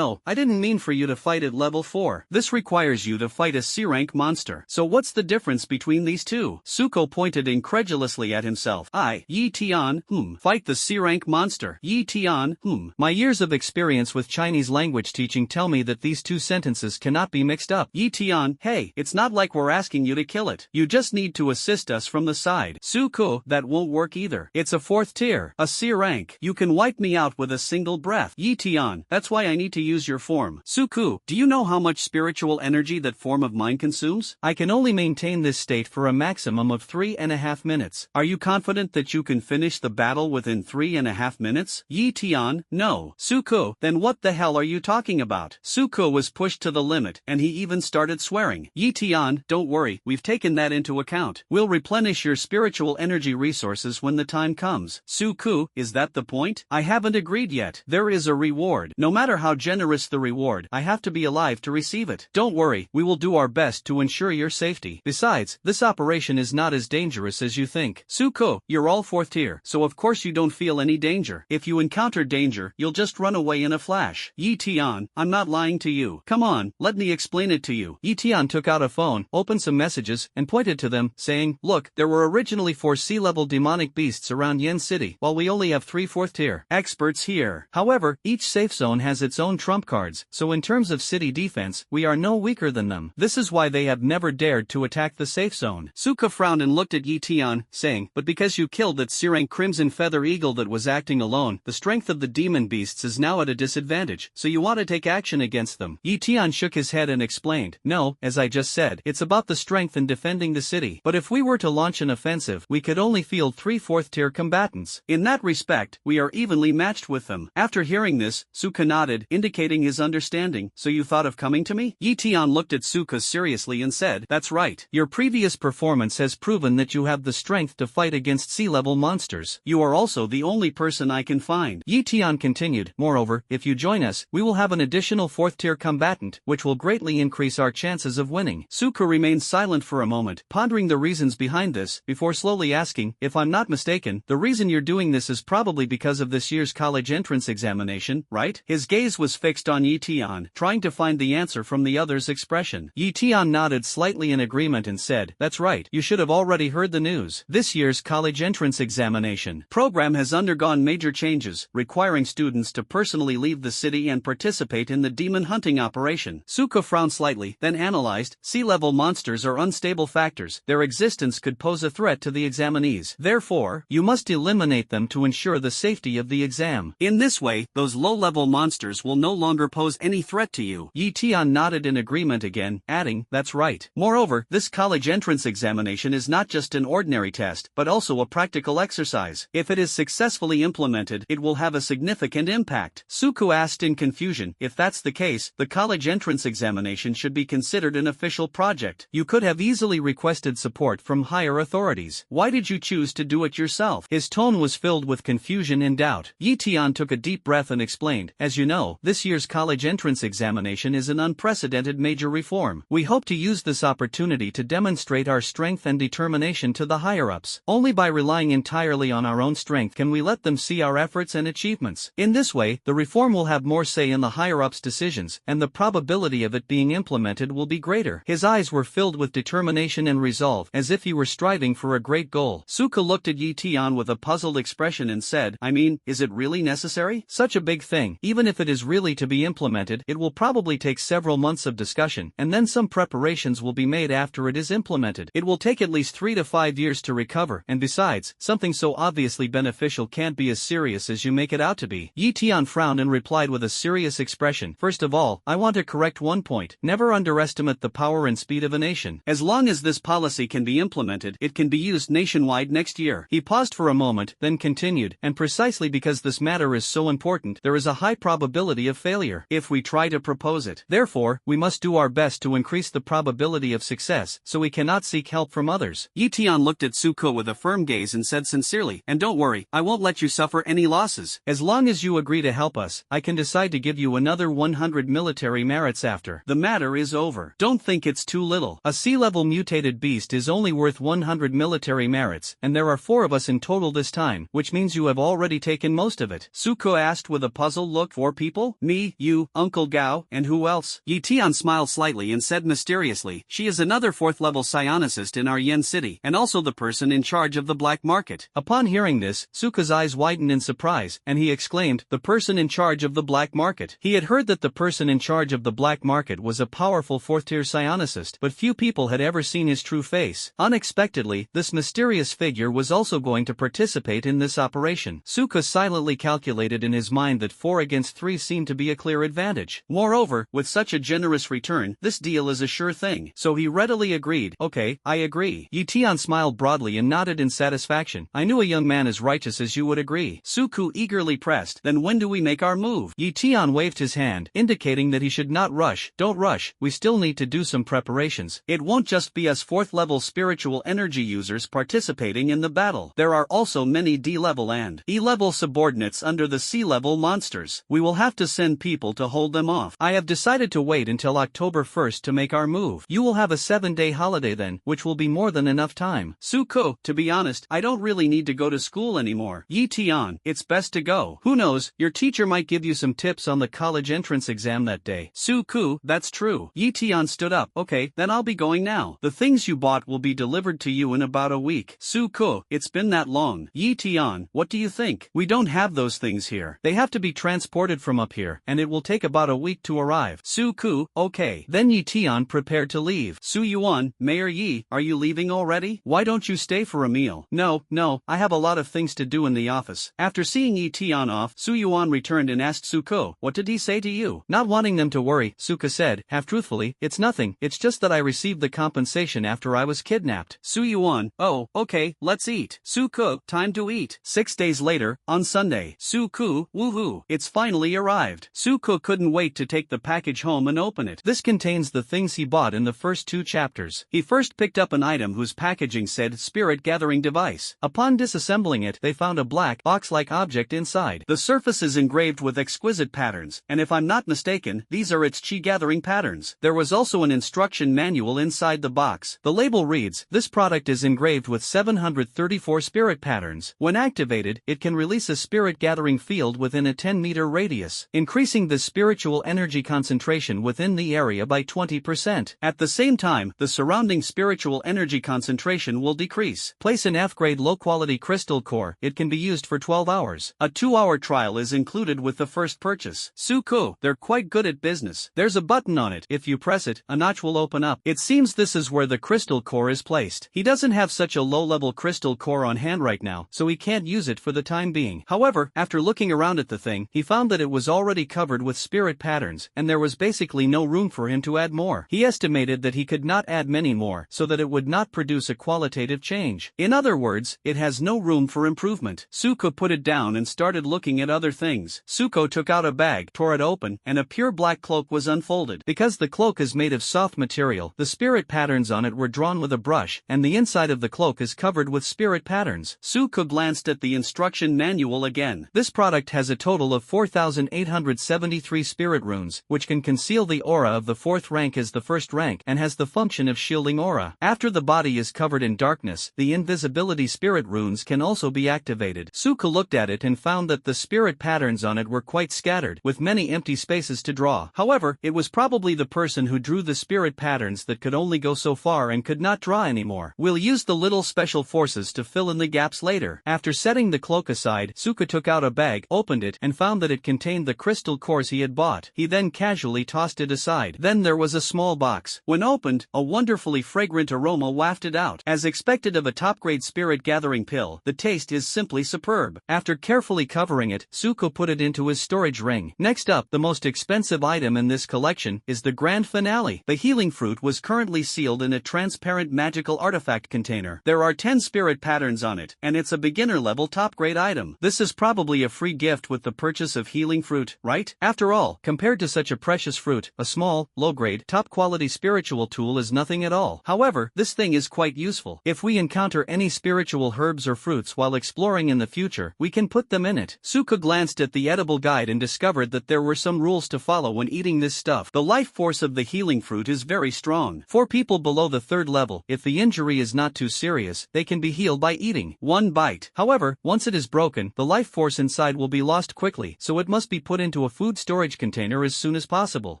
I didn't mean for you to fight at level 4. This requires you to fight a C rank monster. So what's the difference between these two? Suko pointed incredulously at himself. Yi Tian, fight the C rank monster. Yi Tian, My years of experience with Chinese language teaching tell me that these two sentences cannot be mixed up. Yi Tian, hey, it's not like we're asking you to kill it. You just need to assist us from the side. Suko, that won't work either. It's a 4th tier, a C rank. You can wipe me out with a single breath. Yi Tian, that's why I need to use your form. Suko, do you know how much spiritual energy that form of mine consumes? I can only maintain this state for a maximum of 3.5 minutes. Are you confident that you can finish the battle within 3.5 minutes? Yi Tian, no. Suko, then what the hell are you talking about? Suko was pushed to the limit, and he even started swearing. Yi Tian, don't worry, we've taken that into account. We'll replenish your spiritual energy resources when the time comes. Suko, is that the point? I haven't agreed yet. There is a reward. No matter how generous the reward, I have to be alive to receive it. Don't worry, we will do our best to ensure your safety. Besides, this operation is not as dangerous as you think. Suko, you're all 4th tier, so of course you don't feel any danger. If you encounter danger, you'll just run away in a flash. Yi Tian, I'm not lying to you. Come on, let me explain it to you. Yi Tian took out a phone, opened some messages, and pointed to them, saying, look, there were originally 4 sea-level demonic beasts around Yen City, while we only have 3 4th tier experts here. However, each safe zone has its own trump cards, so in terms of city defense, we are no weaker than them. This is why they have never dared to attack the safe zone. Suko frowned and looked at Yi Tian, saying, but because you killed that C-rank Crimson Feather Eagle that was acting alone, the strength of the demon beasts is now at a disadvantage, so you want to take action against them. Yi Tian shook his head and explained, no, as I just said, it's about the strength in defending the city. But if we were to launch an offensive, we could only field 3 4th tier combatants. In that respect, we are evenly matched with them. After hearing this, Suko nodded, indicating his understanding. So you thought of coming to me? Yi Tian looked at Suko seriously and said, that's right. Your previous performance has proven that you have the strength to fight against sea-level monsters. You are also the only person I can find. Yi Tian continued, moreover, if you join us, we will have an additional 4th tier combatant, which will greatly increase our chances of winning. Suko remained silent for a moment, pondering the reasons behind this, before slowly asking, if I'm not mistaken, the reason you're doing this is probably because of this year's college entrance examination, right? His gaze was fixed on Yi Tian, trying to find the answer from the other's expression. Yi Tian nodded slightly in agreement and said, that's right, you should have already heard the news. This year's college entrance examination program has undergone major changes, requiring students to personally leave the city and participate in the demon hunting operation. Suko frowned slightly, then analyzed, sea-level monsters are unstable factors. Their existence could pose a threat to the examinees. Therefore, you must eliminate them to ensure the safety of the exam. In this way, those low-level monsters will no longer pose any threat to you. Yi Tian nodded in agreement again, adding, that's right. Moreover, this college entrance examination is not just an ordinary test, but also a practical exercise. If it is successfully implemented, it will have a significant impact. Suko asked in confusion, if that's the case, the college college entrance examination should be considered an official project. You could have easily requested support from higher authorities. Why did you choose to do it yourself? His tone was filled with confusion and doubt. Yi Tian took a deep breath and explained, as you know, this year's college entrance examination is an unprecedented major reform. We hope to use this opportunity to demonstrate our strength and determination to the higher-ups. Only by relying entirely on our own strength can we let them see our efforts and achievements. In this way, the reform will have more say in the higher-ups' decisions, and the probability of it being implemented will be greater. His eyes were filled with determination and resolve, as if he were striving for a great goal. Suka looked at Yi Tian with a puzzled expression and said, I mean, is it really necessary? Such a big thing. Even if it is really to be implemented, it will probably take several months of discussion, and then some preparations will be made after it is implemented. It will take at least 3 to 5 years to recover, and besides, something so obviously beneficial can't be as serious as you make it out to be. Yi Tian frowned and replied with a serious expression. First of all, I want to correct one point. Never underestimate the power and speed of a nation. As long as this policy can be implemented, it can be used nationwide next year. He paused for a moment, then continued, and precisely because this matter is so important, there is a high probability of failure if we try to propose it. Therefore, we must do our best to increase the probability of success, so we cannot seek help from others. Yi Tian looked at Suko with a firm gaze and said sincerely, and don't worry, I won't let you suffer any losses. As long as you agree to help us, I can decide to give you another 100 military merits after the matter is over. Don't think it's too little. A sea-level mutated beast is only worth 100 military merits, and there are 4 of us in total this time, which means you have already taken most of it. Suko asked with a puzzled look. 4 people? Me, you, Uncle Gao, and who else? Yi Tian smiled slightly and said mysteriously, she is another 4th-level psionicist in our Yen city, and also the person in charge of the black market. Upon hearing this, Suko's eyes widened in surprise, and he exclaimed, the person in charge of the black market. He had heard that the person in charge of the black market was a powerful 4th-tier psionicist, but few people had ever seen his true face. Unexpectedly, this mysterious figure was also going to participate in this operation. Suko silently calculated in his mind that 4 against 3 seemed to be a clear advantage. Moreover, with such a generous return, this deal is a sure thing. So he readily agreed. Okay, I agree. Yi Tian smiled broadly and nodded in satisfaction. I knew a young man as righteous as you would agree. Suku eagerly pressed. Then when do we make our move? Yi Tian waved his hand, indicating that he should not rush. Don't rush, we still need to do some preparations. It won't just be us 4th-level spiritual energy users participating in the battle. There are also many D-level and E-level subordinates under the C-level monsters. We will have to send people to hold them off. I have decided to wait until October 1st to make our move. You will have a 7-day holiday then, which will be more than enough time. Suko, to be honest, I don't really need to go to school anymore. Yi Tian, it's best to go. Who knows, your teacher might give you some tips on the college entrance exam that day. Suku, that's true. Yi Tian stood up. Okay, then I'll be going now. The things you bought will be delivered to you in about a week. Suko, it's been that long. Yi Tian, what do you think? We don't have those things here. They have to be transported from up here, and it will take about a week to arrive. Suku, okay. Then Yi Tian prepared to leave. Su Yuan, Mayor Yi, are you leaving already? Why don't you stay for a meal? No, I have a lot of things to do in the office. After seeing Yi Tian off, Su Yuan returned and asked Suko, what did he say to you? Not wanting them to worry, Suka said, half truthfully, it's nothing, it's just that I received the compensation after I was kidnapped. Su Yuan, oh, okay, let's eat. Suko, time to eat. 6 days later, on Sunday. Suku, woohoo, it's finally arrived. Suko couldn't wait to take the package home and open it. This contains the things he bought in the first 2 chapters. He first picked up an item whose packaging said Spirit Gathering Device. Upon disassembling it, they found a black, box-like object inside. The surface is engraved with exquisite patterns, and if I'm not mistaken, these are its chi-gathering patterns. There was also an instruction manual inside the box. The label reads, this product is engraved with 734 spirit patterns. When activated, it can release a spirit gathering field within a 10-meter radius, increasing the spiritual energy concentration within the area by 20%. At the same time, the surrounding spiritual energy concentration will decrease. Place an F-grade low-quality crystal core. It can be used for 12 hours. A 2-hour trial is included with the first purchase. Suko, they're quite good at business. There's a button on it. If you press it, a notch will open up. It seems this is where the crystal core is placed. He doesn't have such a low-level crystal core on hand right now, so he can't use it for the time being. However, after looking around at the thing, he found that it was already covered with spirit patterns, and there was basically no room for him to add more. He estimated that he could not add many more, so that it would not produce a qualitative change. In other words, it has no room for improvement. Suko put it down and started looking at other things. Suko took out a bag, tore it open, and a pure black black cloak was unfolded. Because the cloak is made of soft material, the spirit patterns on it were drawn with a brush, and the inside of the cloak is covered with spirit patterns. Suko glanced at the instruction manual again. This product has a total of 4,873 spirit runes, which can conceal the aura of the 4th rank as the 1st rank and has the function of shielding aura. After the body is covered in darkness, the invisibility spirit runes can also be activated. Suko looked at it and found that the spirit patterns on it were quite scattered, with many empty spaces to draw. However, it was probably the person who drew the spirit patterns that could only go so far and could not draw anymore. We'll use the little special forces to fill in the gaps later. After setting the cloak aside, Suko took out a bag, opened it, and found that it contained the crystal cores he had bought. He then casually tossed it aside. Then there was a small box. When opened, a wonderfully fragrant aroma wafted out. As expected of a top-grade spirit gathering pill, the taste is simply superb. After carefully covering it, Suko put it into his storage ring. Next up, the most expensive item in this collection is the grand finale. The healing fruit was currently sealed in a transparent magical artifact container. There are 10 spirit patterns on it, and it's a beginner-level top-grade item. This is probably a free gift with the purchase of healing fruit, right? After all, compared to such a precious fruit, a small, low-grade, top-quality spiritual tool is nothing at all. However, this thing is quite useful. If we encounter any spiritual herbs or fruits while exploring in the future, we can put them in it. Suko glanced at the edible guide and discovered that there were some rules to follow when eating this stuff. The life force of the healing fruit is very strong. For people below the 3rd level, if the injury is not too serious, they can be healed by eating 1 bite. However, once it is broken, the life force inside will be lost quickly, so it must be put into a food storage container as soon as possible.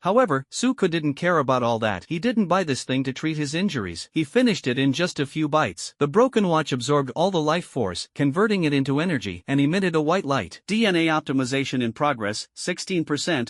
However, Suko didn't care about all that. He didn't buy this thing to treat his injuries. He finished it in just a few bites. The broken watch absorbed all the life force, converting it into energy, and emitted a white light. DNA optimization in progress, 16%,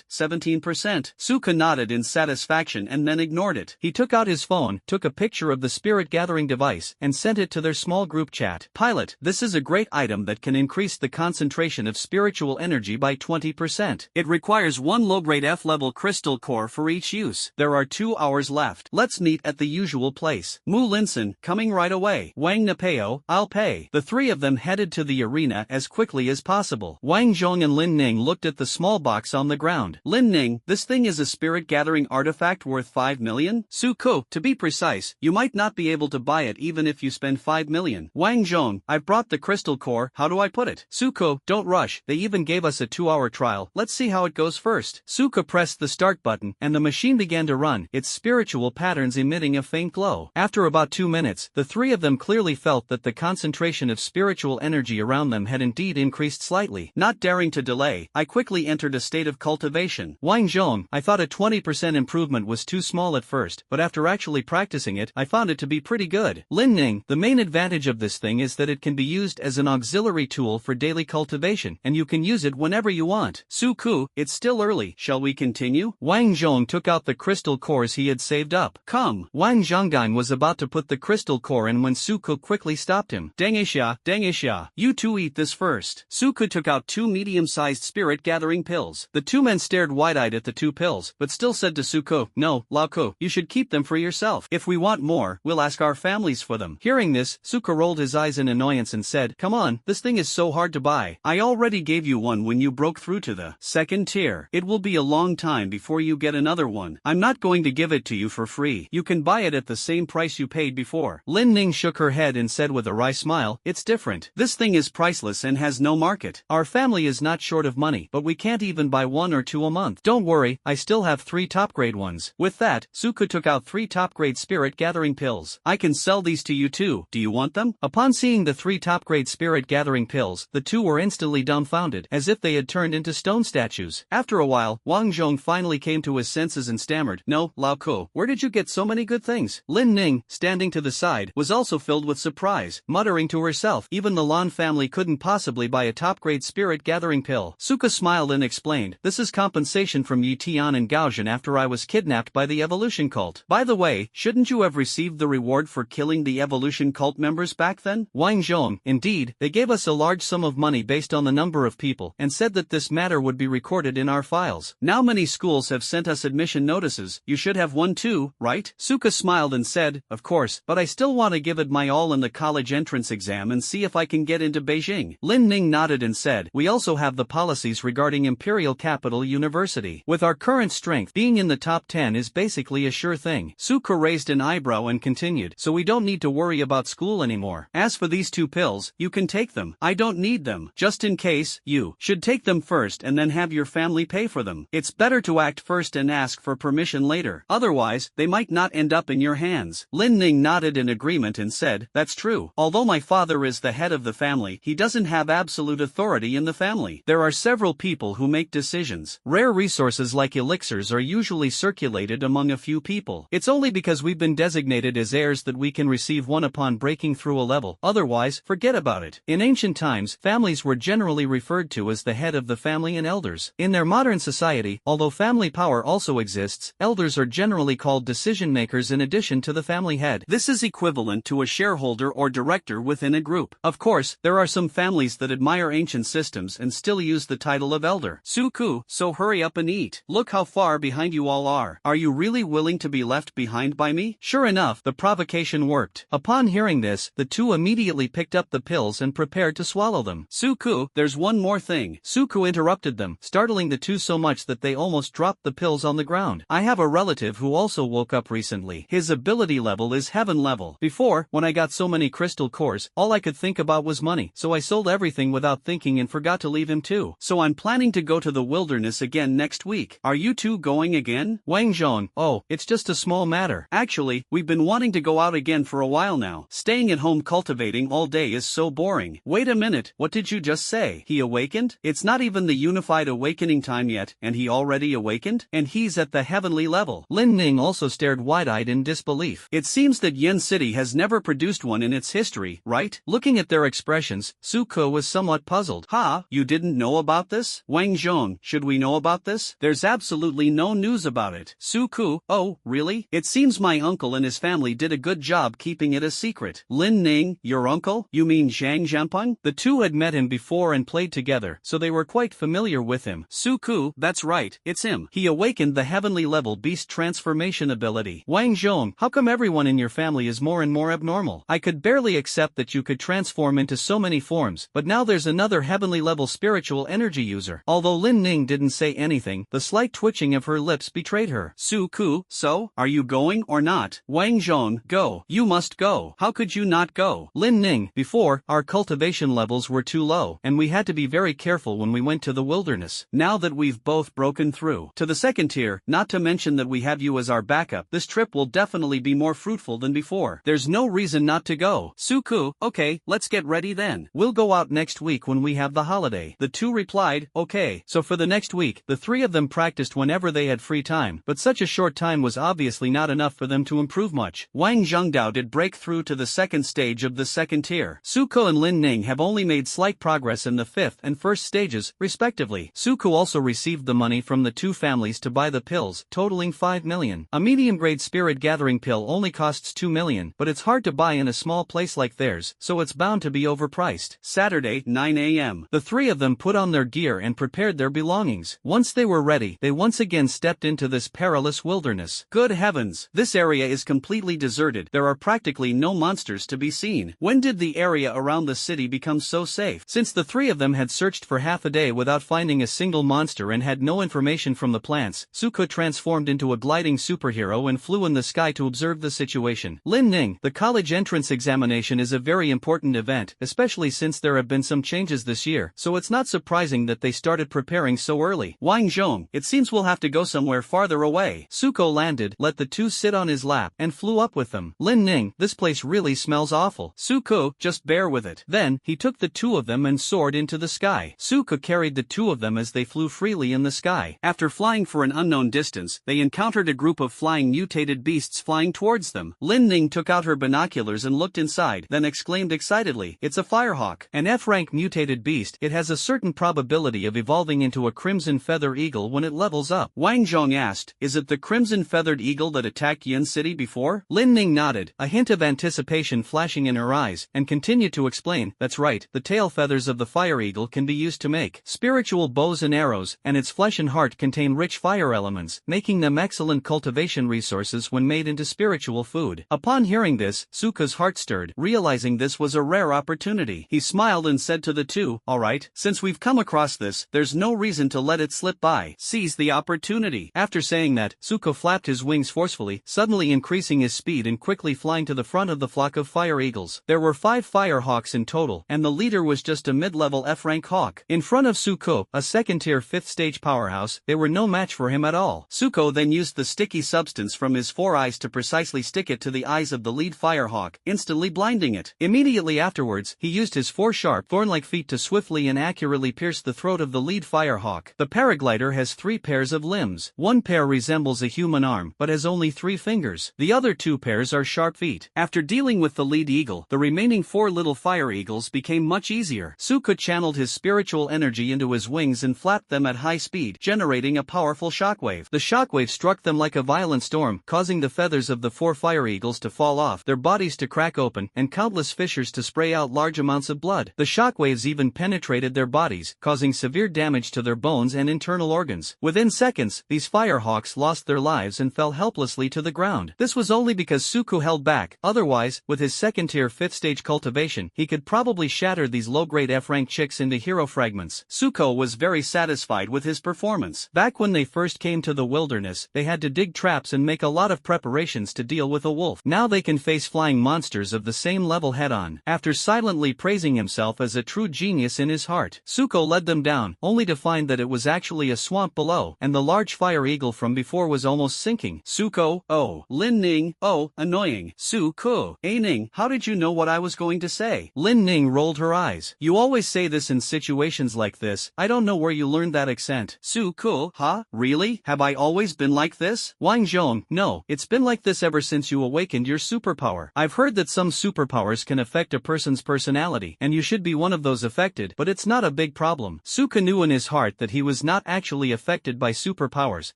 17%. Suko nodded in satisfaction and then ignored it. He took out his phone, took a picture of the spirit gathering device, and sent it to their small group chat. Pilot, this is a great item that can increase the concentration of spiritual energy by 20%. It requires 1 low-grade F-level crystal core for each use. There are 2 hours left. Let's meet at the usual place. Mu Linson, coming right away. Wang Napeo, I'll pay. The 3 of them headed to the arena as quickly as possible. Wang Zhong and Lin Ning looked at the small box on the ground. Lin Ning, this thing is a spirit gathering artifact worth 5 million? Suko, to be precise, you might not be able to buy it even if you spend 5 million. Wang Zhong, I've brought the crystal core, how do I put it? Suko, don't rush, they even gave us a 2-hour trial, let's see how it goes first. Suko pressed the start button, and the machine began to run, its spiritual patterns emitting a faint glow. After about 2 minutes, the 3 of them clearly felt that the concentration of spiritual energy around them had indeed increased slightly. Not daring to delay, I quickly entered a state of cultivation. Wang Zhong, I thought a 20% improvement was too small at first, but after actually practicing it, I found it to be pretty good. Lin Ning, the main advantage of this thing is that it can be used as an auxiliary tool for daily cultivation, and you can use it whenever you want. Suko, it's still early, shall we continue? Wang Zhong took out the crystal cores he had saved up. Come. Wang Zhonggan was about to put the crystal core in when Suko quickly stopped him. Deng-isha, you two eat this first. Suko took out 2 medium-sized spirit gathering pills. The 2 men stared wide-eyed at the 2 pills, but still said to Suko, no, Lao-ko, you should keep them for yourself. If we want more, we'll ask our families for them. Hearing this, Suko rolled his eyes in annoyance and said, come on, this thing is so hard to buy. I already gave you one when you broke through to the 2nd tier. It will be a long time before you get another one. I'm not going to give it to you for free. You can buy it at the same price you paid before. Lin Ning shook her head and said with a wry smile, it's different. This thing is priceless and has no market. Our family is not short of money, but we can't even buy 1 or 2 a month. Don't worry, I still have 3 top-grade ones. With that, Suko took out 3 top-grade spirit gathering pills. I can sell these to you too. Do you want them? Upon seeing the 3 top-grade spirit gathering pills, the 2 were instantly dumbfounded, as if they had turned into stone statues. After a while, Wang Zhong finally came to his senses and stammered, no, Lao-ko, where did you get so many good things? Lin Ning, standing to the side, was also filled with surprise, muttering to herself, even the Lan family couldn't possibly buy a top-grade spirit gathering pill. Suko smiled and explained, this is compensation from Yi Tian and Gaojian after I was kidnapped by the evolution cult. By the way, shouldn't you have received the reward for killing the evolution cult members back then? Wang Zhong, indeed, they gave us a large sum of money based on the number of people, and said that this matter would be recorded in our files. Now many schools have sent us admission notices, you should have one too, right? Suko smiled and said, of course, but I still want to give it my all in the college entrance exam and see if I can get into Beijing. Lin Ning nodded and said, we also have the policies regarding Imperial Capital University. With our current strength, being in the top 10 is basically a sure thing. Suko raised an eyebrow and continued, so we don't need to worry about school anymore. As for these 2 pills, you can take them. I don't need them. Just in case, you should take them first and then have your family pay for them. It's better to act first and ask for permission later. Otherwise, they might not end up in your hands. Lin Ning nodded in agreement and said, that's true. Although my father is the head of the family, he doesn't have absolute authority in the family. There are several people who make decisions. Rare resources like elixirs are usually circulated among a few people. It's only because we've been designated as heirs that we can receive one upon breaking through a level. Otherwise, forget about it. In ancient times, families were generally referred to as the head of the family and elders. In their modern society, although family power also exists, elders are generally called decision makers in addition to the family head. This is equivalent to a shareholder or director within a group. Of course, there are some families that admire ancient systems and still use the title of elder. Suku, so hurry up and eat. Look how far behind you all are. Are you really willing to be left behind by me? Sure enough, the provocation worked. Upon hearing this, the 2 immediately picked up the pills and prepared to swallow them. Suku, there's one more thing. Suku interrupted them, startling the 2 so much that they almost dropped the pills on the ground. I have a relative who also woke up recently. His ability level is heaven level. Before, when I got so many crystal cores, all I could think about was money, so I sold everything without thinking and forgot to leave him too. So I'm planning to go to the wilderness again next week. Are you 2 going again? Wang Zhong, oh, it's just a small matter. Actually, we've been wanting to go out again for a while now. Staying at home cultivating all day is so boring. Wait a minute, what did you just say? He awakened? It's not even the unified awakening time yet, and he already awakened? And he's at the heavenly level. Lin Ning also stared wide-eyed in disbelief. It seems that Yen City has never produced one in its history, right? Looking at their expressions, Suko was somewhat puzzled. Ha, you didn't know about this? Wang Zhong, should we know about this? There's absolutely no news about it. Suku, oh, really? It seems my uncle and his family did a good job keeping it a secret. Lin Ning, your uncle? You mean Zhang Jianpeng? The 2 had met him before and played together, so they were quite familiar with him. Suku, that's right, it's him. He awakened the heavenly level beast transformation ability. Wang Zhong, how come everyone in your family is more and more abnormal? I could barely accept that you could transform into so many forms, but now there's another heavenly level spiritual energy user. Although Lin Ning didn't say anything, the slight twitching of her lips betrayed her. Suku, so, are you going or not? Wang Zhong, go. You must go. How could you not go? Lin Ning, before, our cultivation levels were too low, and we had to be very careful when we went to the wilderness. Now that we've both broken through to the 2nd tier, not to mention that we have you as our backup, this trip will definitely be more fruitful than before. There's no reason not to go. Suku, okay, let's get ready then. We'll go out next week when we have the holiday. The 2 replied, okay. So for the next week, the 3 of them practiced whenever they had free time, but such a short time was obviously not enough for them to improve much. Wang Zhongdao did break through to the 2nd stage of the 2nd tier. Suko and Lin Ning have only made slight progress in the 5th and 1st stages, respectively. Suko also received the money from the 2 families to buy the pills, totaling 5 million. A medium-grade spirit gathering pill only costs 2 million, but it's hard to buy in a small place like theirs, so it's bound to be overpriced. Saturday, 9 a.m. The 3 of them put on their gear and prepared their belongings. Once they were ready, they once again stepped into this perilous wilderness. Good heavens, this area is completely deserted. There are practically no monsters to be seen. When did the area around the city become so safe? Since the 3 of them had searched for half a day without finding a single monster and had no information from the plants, Suko transformed into a gliding superhero and flew in the sky to observe the situation. Lin Ning, the college entrance examination is a very important event, especially since there have been some changes this year, so it's not surprising that they started preparing so early. Wang Zhong, it seems we'll have to go somewhere farther away. Suko landed, let the 2 sit on his lap, and flew up with them. Lin Ning, this place really smells awful. Suko, just bear with it. Then, he took the 2 of them and soared into the sky. Suko carried the 2 of them as they flew freely in the sky. After flying for an unknown distance, they encountered a group of flying mutated beasts flying towards them. Lin Ning took out her binoculars and looked inside, then exclaimed excitedly, it's a firehawk. An F-rank mutated beast, it has a certain probability of evolving into a crimson feather eagle when it levels up. Wang Zhong asked, is it the crimson feathered eagle that attacked Yin City before? Lin Ning nodded, a hint of anticipation flashing in her eyes, and continued to explain, that's right, the tail feathers of the fire eagle can be used to make spiritual bows and arrows, and its flesh and heart contain rich fire elements, making them excellent cultivation resources when made into spiritual food. Upon hearing this, Suko's heart stirred, realizing this was a rare opportunity. He smiled and said to the 2, alright, since we've come across this, there's no reason to let it slip by. seize the opportunity. After saying that, Suko flapped his wings forcefully, suddenly increasing his speed and quickly flying to the front of the flock of fire eagles. There were 5 fire hawks in total, and the leader was just a mid-level F-rank hawk. In front of Suko, a second-tier 5th-stage powerhouse, they were no match for him at all. Suko then used the sticky substance from his 4 eyes to precisely stick it to the eyes of the lead firehawk, instantly blinding it. Immediately afterwards, he used his 4 sharp, thorn-like feet to swiftly and accurately pierce the throat of the lead firehawk. The paraglider has 3 pairs of limbs. One pair resembles a human arm, but has only 3 fingers. The other 2 pairs are sharp feet. After dealing with the lead eagle, the remaining 4 little fire eagles became much easier. Suko channeled his spiritual energy into his wings and flapped them at high speed, generating a powerful shockwave. The shockwave struck them like a violent storm, causing the feathers of the 4 fire eagles to fall off, their bodies to crack open, and countless fissures to spray out large amounts of blood. The shockwaves even penetrated their bodies, causing severe damage to their bones and internal organs. Within seconds, these firehawks lost their lives and fell helplessly to the ground. This was only because Suko held back. Otherwise, with his second-tier 5th-stage cultivation, he could probably shatter these low-grade F-rank chicks into hero fragments. Suko was very satisfied with his performance. Back when they first came to the wilderness, they had to dig traps and make a lot of preparations to deal with a wolf. Now they can face flying monsters of the same level head-on. After silently praising himself as a true genius in his heart, Suko led them down, only to find that it was actually a swamp below, and the large fire eagle from before was almost sinking. Suko, oh. Lin Ning, oh, annoying. Suko, Ning, how did you know what I was going to say? Lin Ning rolled her eyes. You always say this in situations like this. I don't know where you learned that accent. Suko, huh? Really? Have I always been like this? Wang Zhong, no, it's been like this ever since you awakened your superpower. I've heard that some superpowers can affect a person's personality, and you should be one of those affected, but it's not a big problem. Suko knew in his heart that he was not actually affected by superpowers,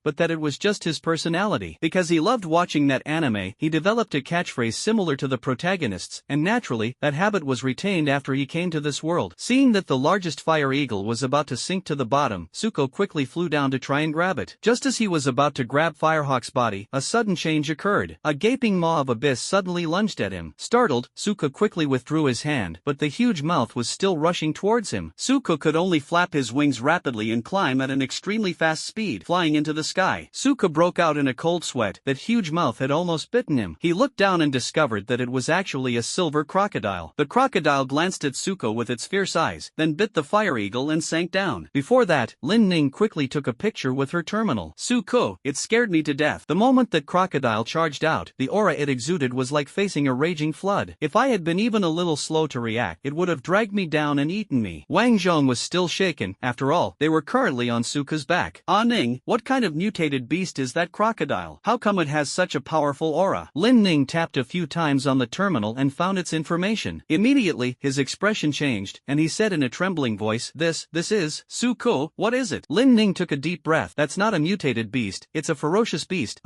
but that it was just his personality. Because he loved watching that anime, he developed a catchphrase similar to the protagonists, and naturally, that habit was retained after he came to this world. Seeing that the largest fire eagle was about to sink to the bottom, Suko quickly flew down to try and grab it. Just as he was about to grab Firehawk's body, a sudden change occurred. A gaping maw of abyss suddenly lunged at him. Startled, Suko quickly withdrew his hand, but the huge mouth was still rushing towards him. Suko could only flap his wings rapidly and climb at an extremely fast speed, flying into the sky. Suko broke out in a cold sweat. That huge mouth had almost bitten him. He looked down and discovered that it was actually a silver crocodile. The crocodile glanced at Suko with its fierce eyes, then bit the fire eagle and sank down. Before that, Lin Ning quickly took a picture with her terminal. Suko, it scared me to death. The moment that crocodile charged out, the aura it exuded was like facing a raging flood. If I had been even a little slow to react, it would have dragged me down and eaten me. Wang Zhong was still shaken. After all, they were currently on Suko's back. Ah Ning, what kind of mutated beast is that crocodile? How come it has such a powerful aura? Lin Ning tapped a few times on the terminal and found its information. Immediately, his expression changed, and he said in a trembling voice, This is, Suko, what is it? Lin Ning took a deep breath. That's not a mutated beast, it's a ferocious beast,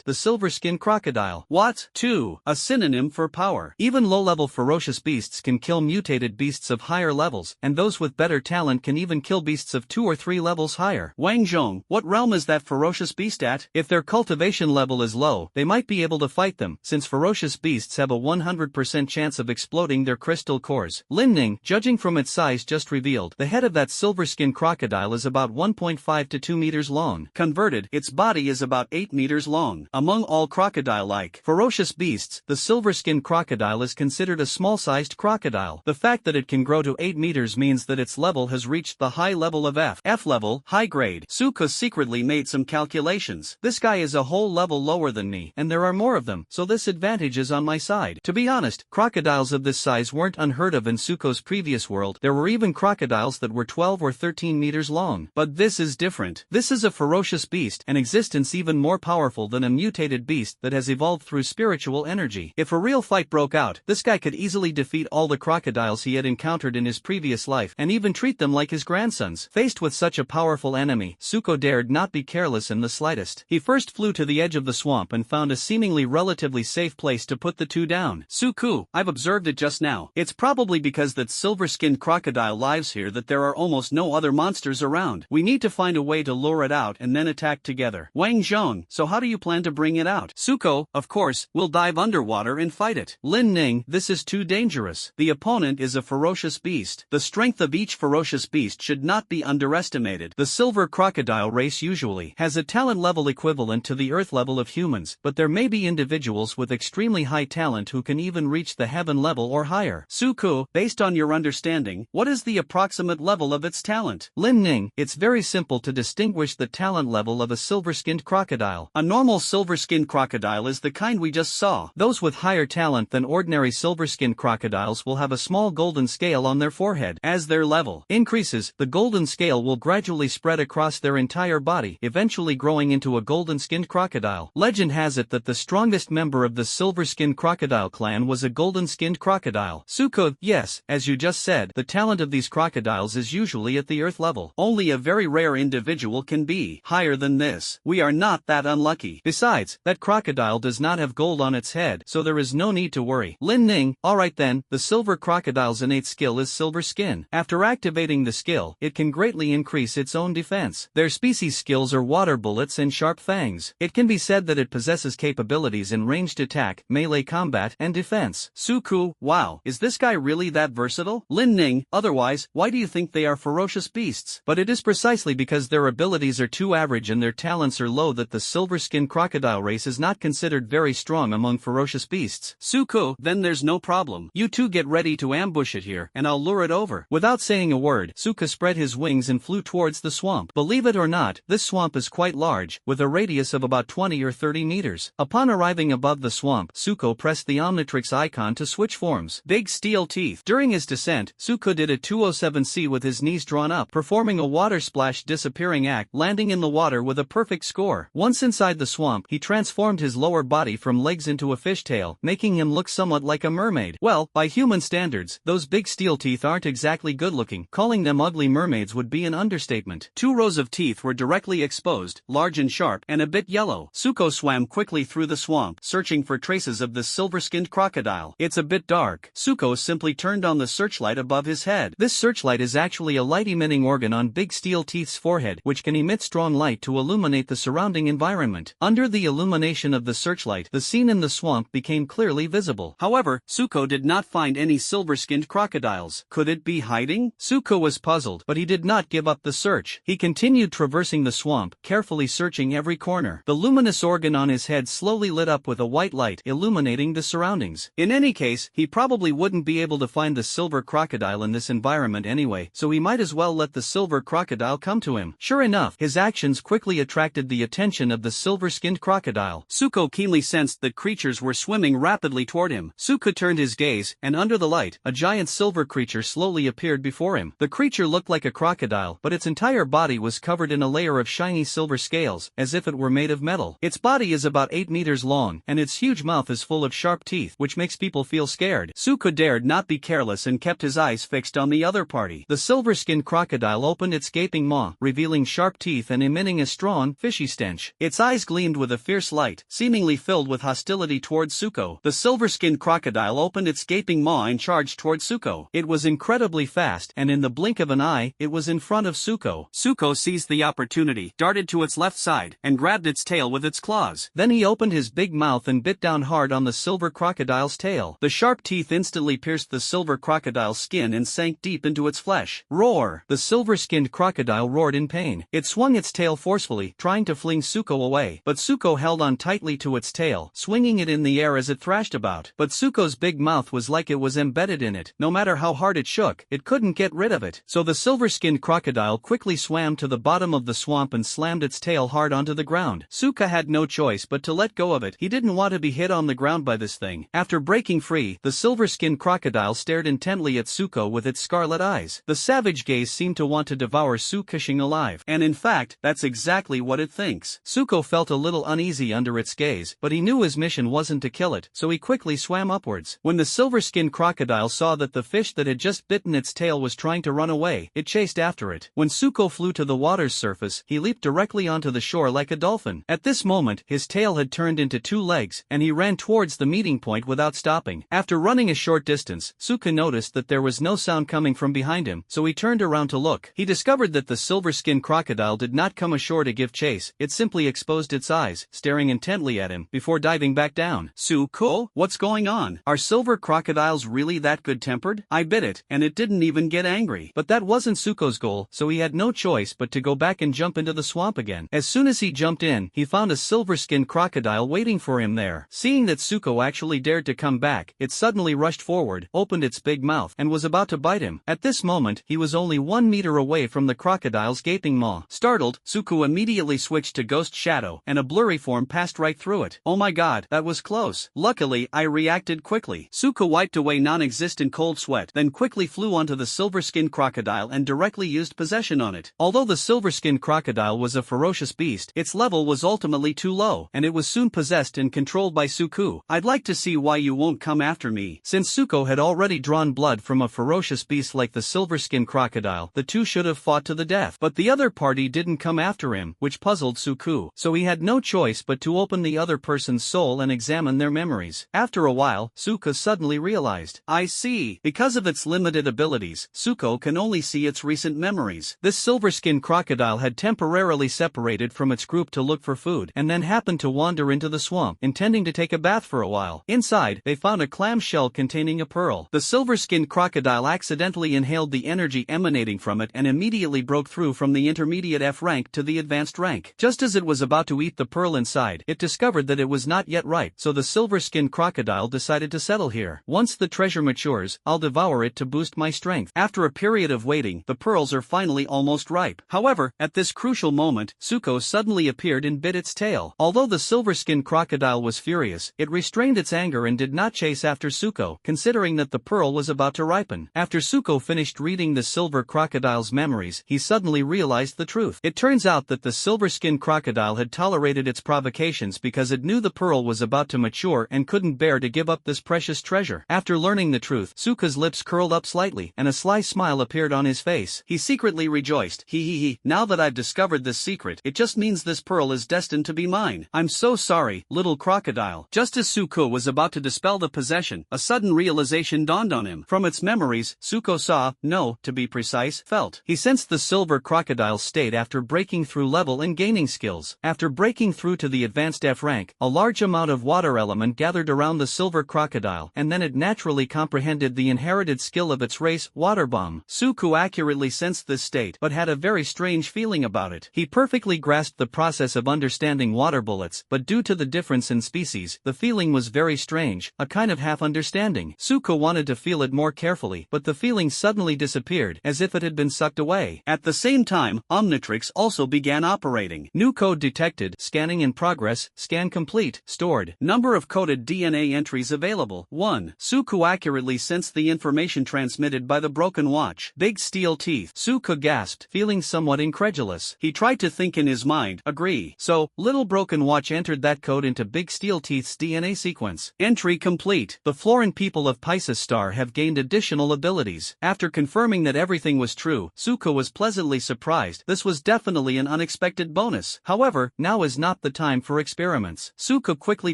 the silver-skinned crocodile. What? 2. A synonym for power. Even low-level ferocious beasts can kill mutated beasts of higher levels, and those with better talent can even kill beasts of 2 or 3 levels higher. Wang Zhong, what realm is that ferocious beast at? If their cultivation level is low, they might be able to fight them, since ferocious beasts have a 100% chance of exploding their crystal cores. Lin Ning, judging from its size, just revealed, the head of that silver-skinned crocodile is about 1.5 to 2 meters long. Converted, its body is about 8 meters long. Among all crocodile-like ferocious beasts, the silver-skinned crocodile is considered a small-sized crocodile. The fact that it can grow to 8 meters means that its level has reached the high level of F level, high grade. Suko secretly made some calculations. This guy is a whole level lower than me, and there are more of them, so this advantage is on my side. To be honest, crocodiles of this size weren't unheard of in Suko's previous world. There were even crocodiles that were 12 or 13 meters long. But this is different. This is a ferocious beast, an existence even more powerful than a mutated beast that has evolved through spiritual energy. If a real fight broke out, this guy could easily defeat all the crocodiles he had encountered in his previous life, and even treat them like his grandsons. Faced with such a powerful enemy, Suko dared not be careless in the slightest. He first flew to the edge of the swamp and found a seemingly relatively safe place to put the 2 down. Suko, I've observed it just now. It's probably because that silver-skinned crocodile lives here that there are almost no other monsters around. We need to find a way to lure it out and then attack together. Wang Zhong, so how do you plan to bring it out? Suko, of course, we'll dive underwater and fight it. Lin Ning, this is too dangerous. The opponent is a ferocious beast. The strength of each ferocious beast should not be underestimated. The silver crocodile race usually has a talent level equivalent to the earth level of humans, but there may be individuals with extremely high talent who can even reach the heaven level or higher. Suku, based on your understanding, what is the approximate level of its talent? Lin Ning, it's very simple to distinguish the talent level of a silver-skinned crocodile. A normal silver-skinned crocodile is the kind we just saw. Those with higher talent than ordinary silver-skinned crocodiles will have a small golden scale on their forehead. As their level increases, the golden scale will gradually spread across their entire body, eventually growing into a golden-skinned crocodile. Legend has it that the strongest member of the silver-skinned crocodile clan was a golden-skinned crocodile. Suku, yes, as you just said, the talent of these crocodiles is usually at the earth level. Only a very rare individual can be higher than this. We are not that unlucky. Besides, that crocodile does not have gold on its head, so there is no need to worry. Lin Ning, alright then, the silver crocodile's innate skill is silver skin. After activating the skill, it can greatly increase its own defense. Their species skills are water bullets and sharp fangs. It can be said that it possesses capabilities in ranged attack, melee combat, and defense. Suku, wow, is this guy really that versatile? Lin Ning, otherwise, why do you think they are ferocious beasts? But it is precisely because their abilities are too average and their talents are low that the silver-skinned crocodile race is not considered very strong among ferocious beasts. Suku, then there's no problem. You two get ready to ambush it here, and I'll lure it over. Without saying a word, Suka spread his wings and flew towards the swamp. Believe it or not, this swamp is quite large, with a radius of about 20 or 30 meters. Upon arriving above the swamp, Suko pressed the Omnitrix icon to switch forms. Big steel teeth. During his descent, Suko did a 207C with his knees drawn up, performing a water splash disappearing act, landing in the water with a perfect score. Once inside the swamp, he transformed his lower body from legs into a fishtail, making him look somewhat like a mermaid. Well, by human standards, those big steel teeth aren't exactly good looking. Calling them ugly mermaids would be an understatement. 2 rows of teeth were directly exposed, large and sharp, and a bit yellow. Suko swam quickly through the swamp, searching for traces of the silver-skinned crocodile. It's a bit dark. Suko simply turned on the searchlight above his head. This searchlight is actually a light-emitting organ on Big Steel Teeth's forehead, which can emit strong light to illuminate the surrounding environment. Under the illumination of the searchlight, the scene in the swamp became clearly visible. However, Suko did not find any silver-skinned crocodiles. Could it be hiding? Suko was puzzled, but he did not give up the search. He continued traversing the swamp, carefully searching every corner. The luminous organ on his head slowly lit up with a white light, illuminating the surroundings. In any case, he probably wouldn't be able to find the silver crocodile in this environment anyway, so he might as well let the silver crocodile come to him. Sure enough, his actions quickly attracted the attention of the silver-skinned crocodile. Suko keenly sensed that creatures were swimming rapidly toward him. Suko turned his gaze, and under the light, a giant silver creature slowly appeared before him. The creature looked like a crocodile, but its entire body was covered in a layer of shiny silver scales, as if it were made of metal. Its body is about 8 meters long, and its huge mouth is full of sharp teeth, which makes people feel scared. Suko dared not be careless and kept his eyes fixed on the other party. The silver-skinned crocodile opened its gaping maw, revealing sharp teeth and emitting a strong, fishy stench. Its eyes gleamed with a fierce light, seemingly filled with hostility towards Suko. The silver-skinned crocodile opened its gaping maw and charged towards Suko. It was incredibly fast, and in the blink of an eye, it was in front of Suko. Suko seized the opportunity, darted to its left side, and grabbed its tail with its claws. Then he opened his big mouth and bit down hard on the silver crocodile's tail. The sharp teeth instantly pierced the silver crocodile's skin and sank deep into its flesh. Roar! The silver-skinned crocodile roared in pain. It swung its tail forcefully, trying to fling Suko away, but Suko held on tightly to its tail, swinging it in the air as it thrashed about. But Suko's big mouth was like it was embedded in it. No matter how hard it shook, it couldn't get rid of it. So the silver-skinned crocodile quickly swam to the bottom of the swamp and slammed its tail hard onto the ground. Suka had no choice but to let go of it. He didn't want to be hit on the ground by this thing. After breaking free, the silver-skinned crocodile stared intently at Suko with its scarlet eyes. The savage gaze seemed to want to devour Sukushing alive. And in fact, that's exactly what it thinks. Suko felt a little uneasy under its gaze, but he knew his mission wasn't to kill it, so he quickly swam upwards. When the silver-skinned crocodile saw that the fish that had just bitten its tail was trying to run away, it chased after it. When Suko flew to the water's surface, he leaped directly onto the shore like a dolphin. At this moment, his tail had turned into 2 legs, and he ran towards the meeting point without stopping. After running a short distance, Suka noticed that there was no sound coming from behind him, so he turned around to look. He discovered that the silver-skinned crocodile did not come ashore to give chase, it simply exposed its eyes, staring intently at him, before diving back down. Suko, what's going on? Are silver crocodiles really that good-tempered? I bit it, and it didn't even get angry. But that wasn't Suko's goal, so he had no choice choice but to go back and jump into the swamp again. As soon as he jumped in, he found a silver-skinned crocodile waiting for him there. Seeing that Tsuko actually dared to come back, it suddenly rushed forward, opened its big mouth, and was about to bite him. At this moment, he was only 1 meter away from the crocodile's gaping maw. Startled, Tsuko immediately switched to Ghost Shadow, and a blurry form passed right through it. Oh my god, that was close. Luckily, I reacted quickly. Tsuko wiped away non-existent cold sweat, then quickly flew onto the silver-skinned crocodile and directly used possession on it. Although the silver-skinned crocodile was a ferocious beast, its level was ultimately too low, and it was soon possessed and controlled by Tsuko. I'd like to see why you won't come after me. Since Tsuko had already drawn blood from a ferocious beast like the silver-skinned crocodile, the two should have fought to the death. But the other party didn't come after him, which puzzled Tsuko, so he had no choice but to open the other person's soul and examine their memories. After a while, Tsuko suddenly realized, I see. Because of its limited abilities, Tsuko can only see its recent memories. This silver-skinned crocodile had temporarily separated from its group to look for food, and then happened to wander into the swamp, intending to take a bath for a while. Inside, they found a clam shell containing a pearl. The silver-skinned crocodile accidentally inhaled the energy emanating from it and immediately broke through from the intermediate F rank to the advanced rank. Just as it was about to eat the pearl inside, it discovered that it was not yet ripe, so the silver-skinned crocodile decided to settle here. Once the treasure matures, I'll devour it to boost my strength. After a period of waiting, the pearls are finally almost ripe. However, at this crucial moment, Tsuko suddenly appeared and bit its tail. Although the silver-skinned crocodile was furious, it restrained its anger and did not chase after Tsuko, considering that the pearl was about to ripen. After Tsuko finished reading the silver crocodile's memories, he suddenly realized the truth. It turns out that the silver-skinned crocodile had tolerated its provocations because it knew the pearl was about to mature and couldn't bear to give up this precious treasure. After learning the truth, Tsuko's lips curled up slightly, and a sly smile appeared on his face. He secretly rejoiced. Hee. Now that I've discovered this secret, it just means this pearl is destined to be mine. I'm so sorry, little crocodile. Just as Tsuko was about to dispel the possession, a sudden realization dawned on him. From its memories, Tsuko saw, no, to be precise, felt. He sensed the silver crocodile's state after breaking through level and gaining skills. After breaking through to the advanced F rank, a large amount of water element gathered around the silver crocodile, and then it naturally comprehended the inherited skill of its race, water bomb. Tsuko accurately sensed this state, but had a very strange feeling about it. He perfectly grasped the process of understanding water bullets, but due to the difference in species, the feeling was very strange, a kind of half-understanding. Tsuko wanted to feel it more carefully, but the feeling suddenly disappeared, as if it had been sucked away. At the same time, Omnitrix also began operating. New code detected, scanning in progress, scan complete, stored. Number of coded DNA entries available, 1. Tsuko accurately sensed the information transmitted by the broken watch. Big steel teeth. Tsuko gasped, feeling somewhat incredulous. He tried to think in his mind, agree. So, little broken watch entered that code into Big Steel Teeth's DNA sequence. Entry complete. The Florin people of Pisces Star have gained additional abilities. After confirming that everything was true, Tsuko was pleasantly surprised. This was definitely an unexpected bonus. However, now is not the time for experiments. Tsuko quickly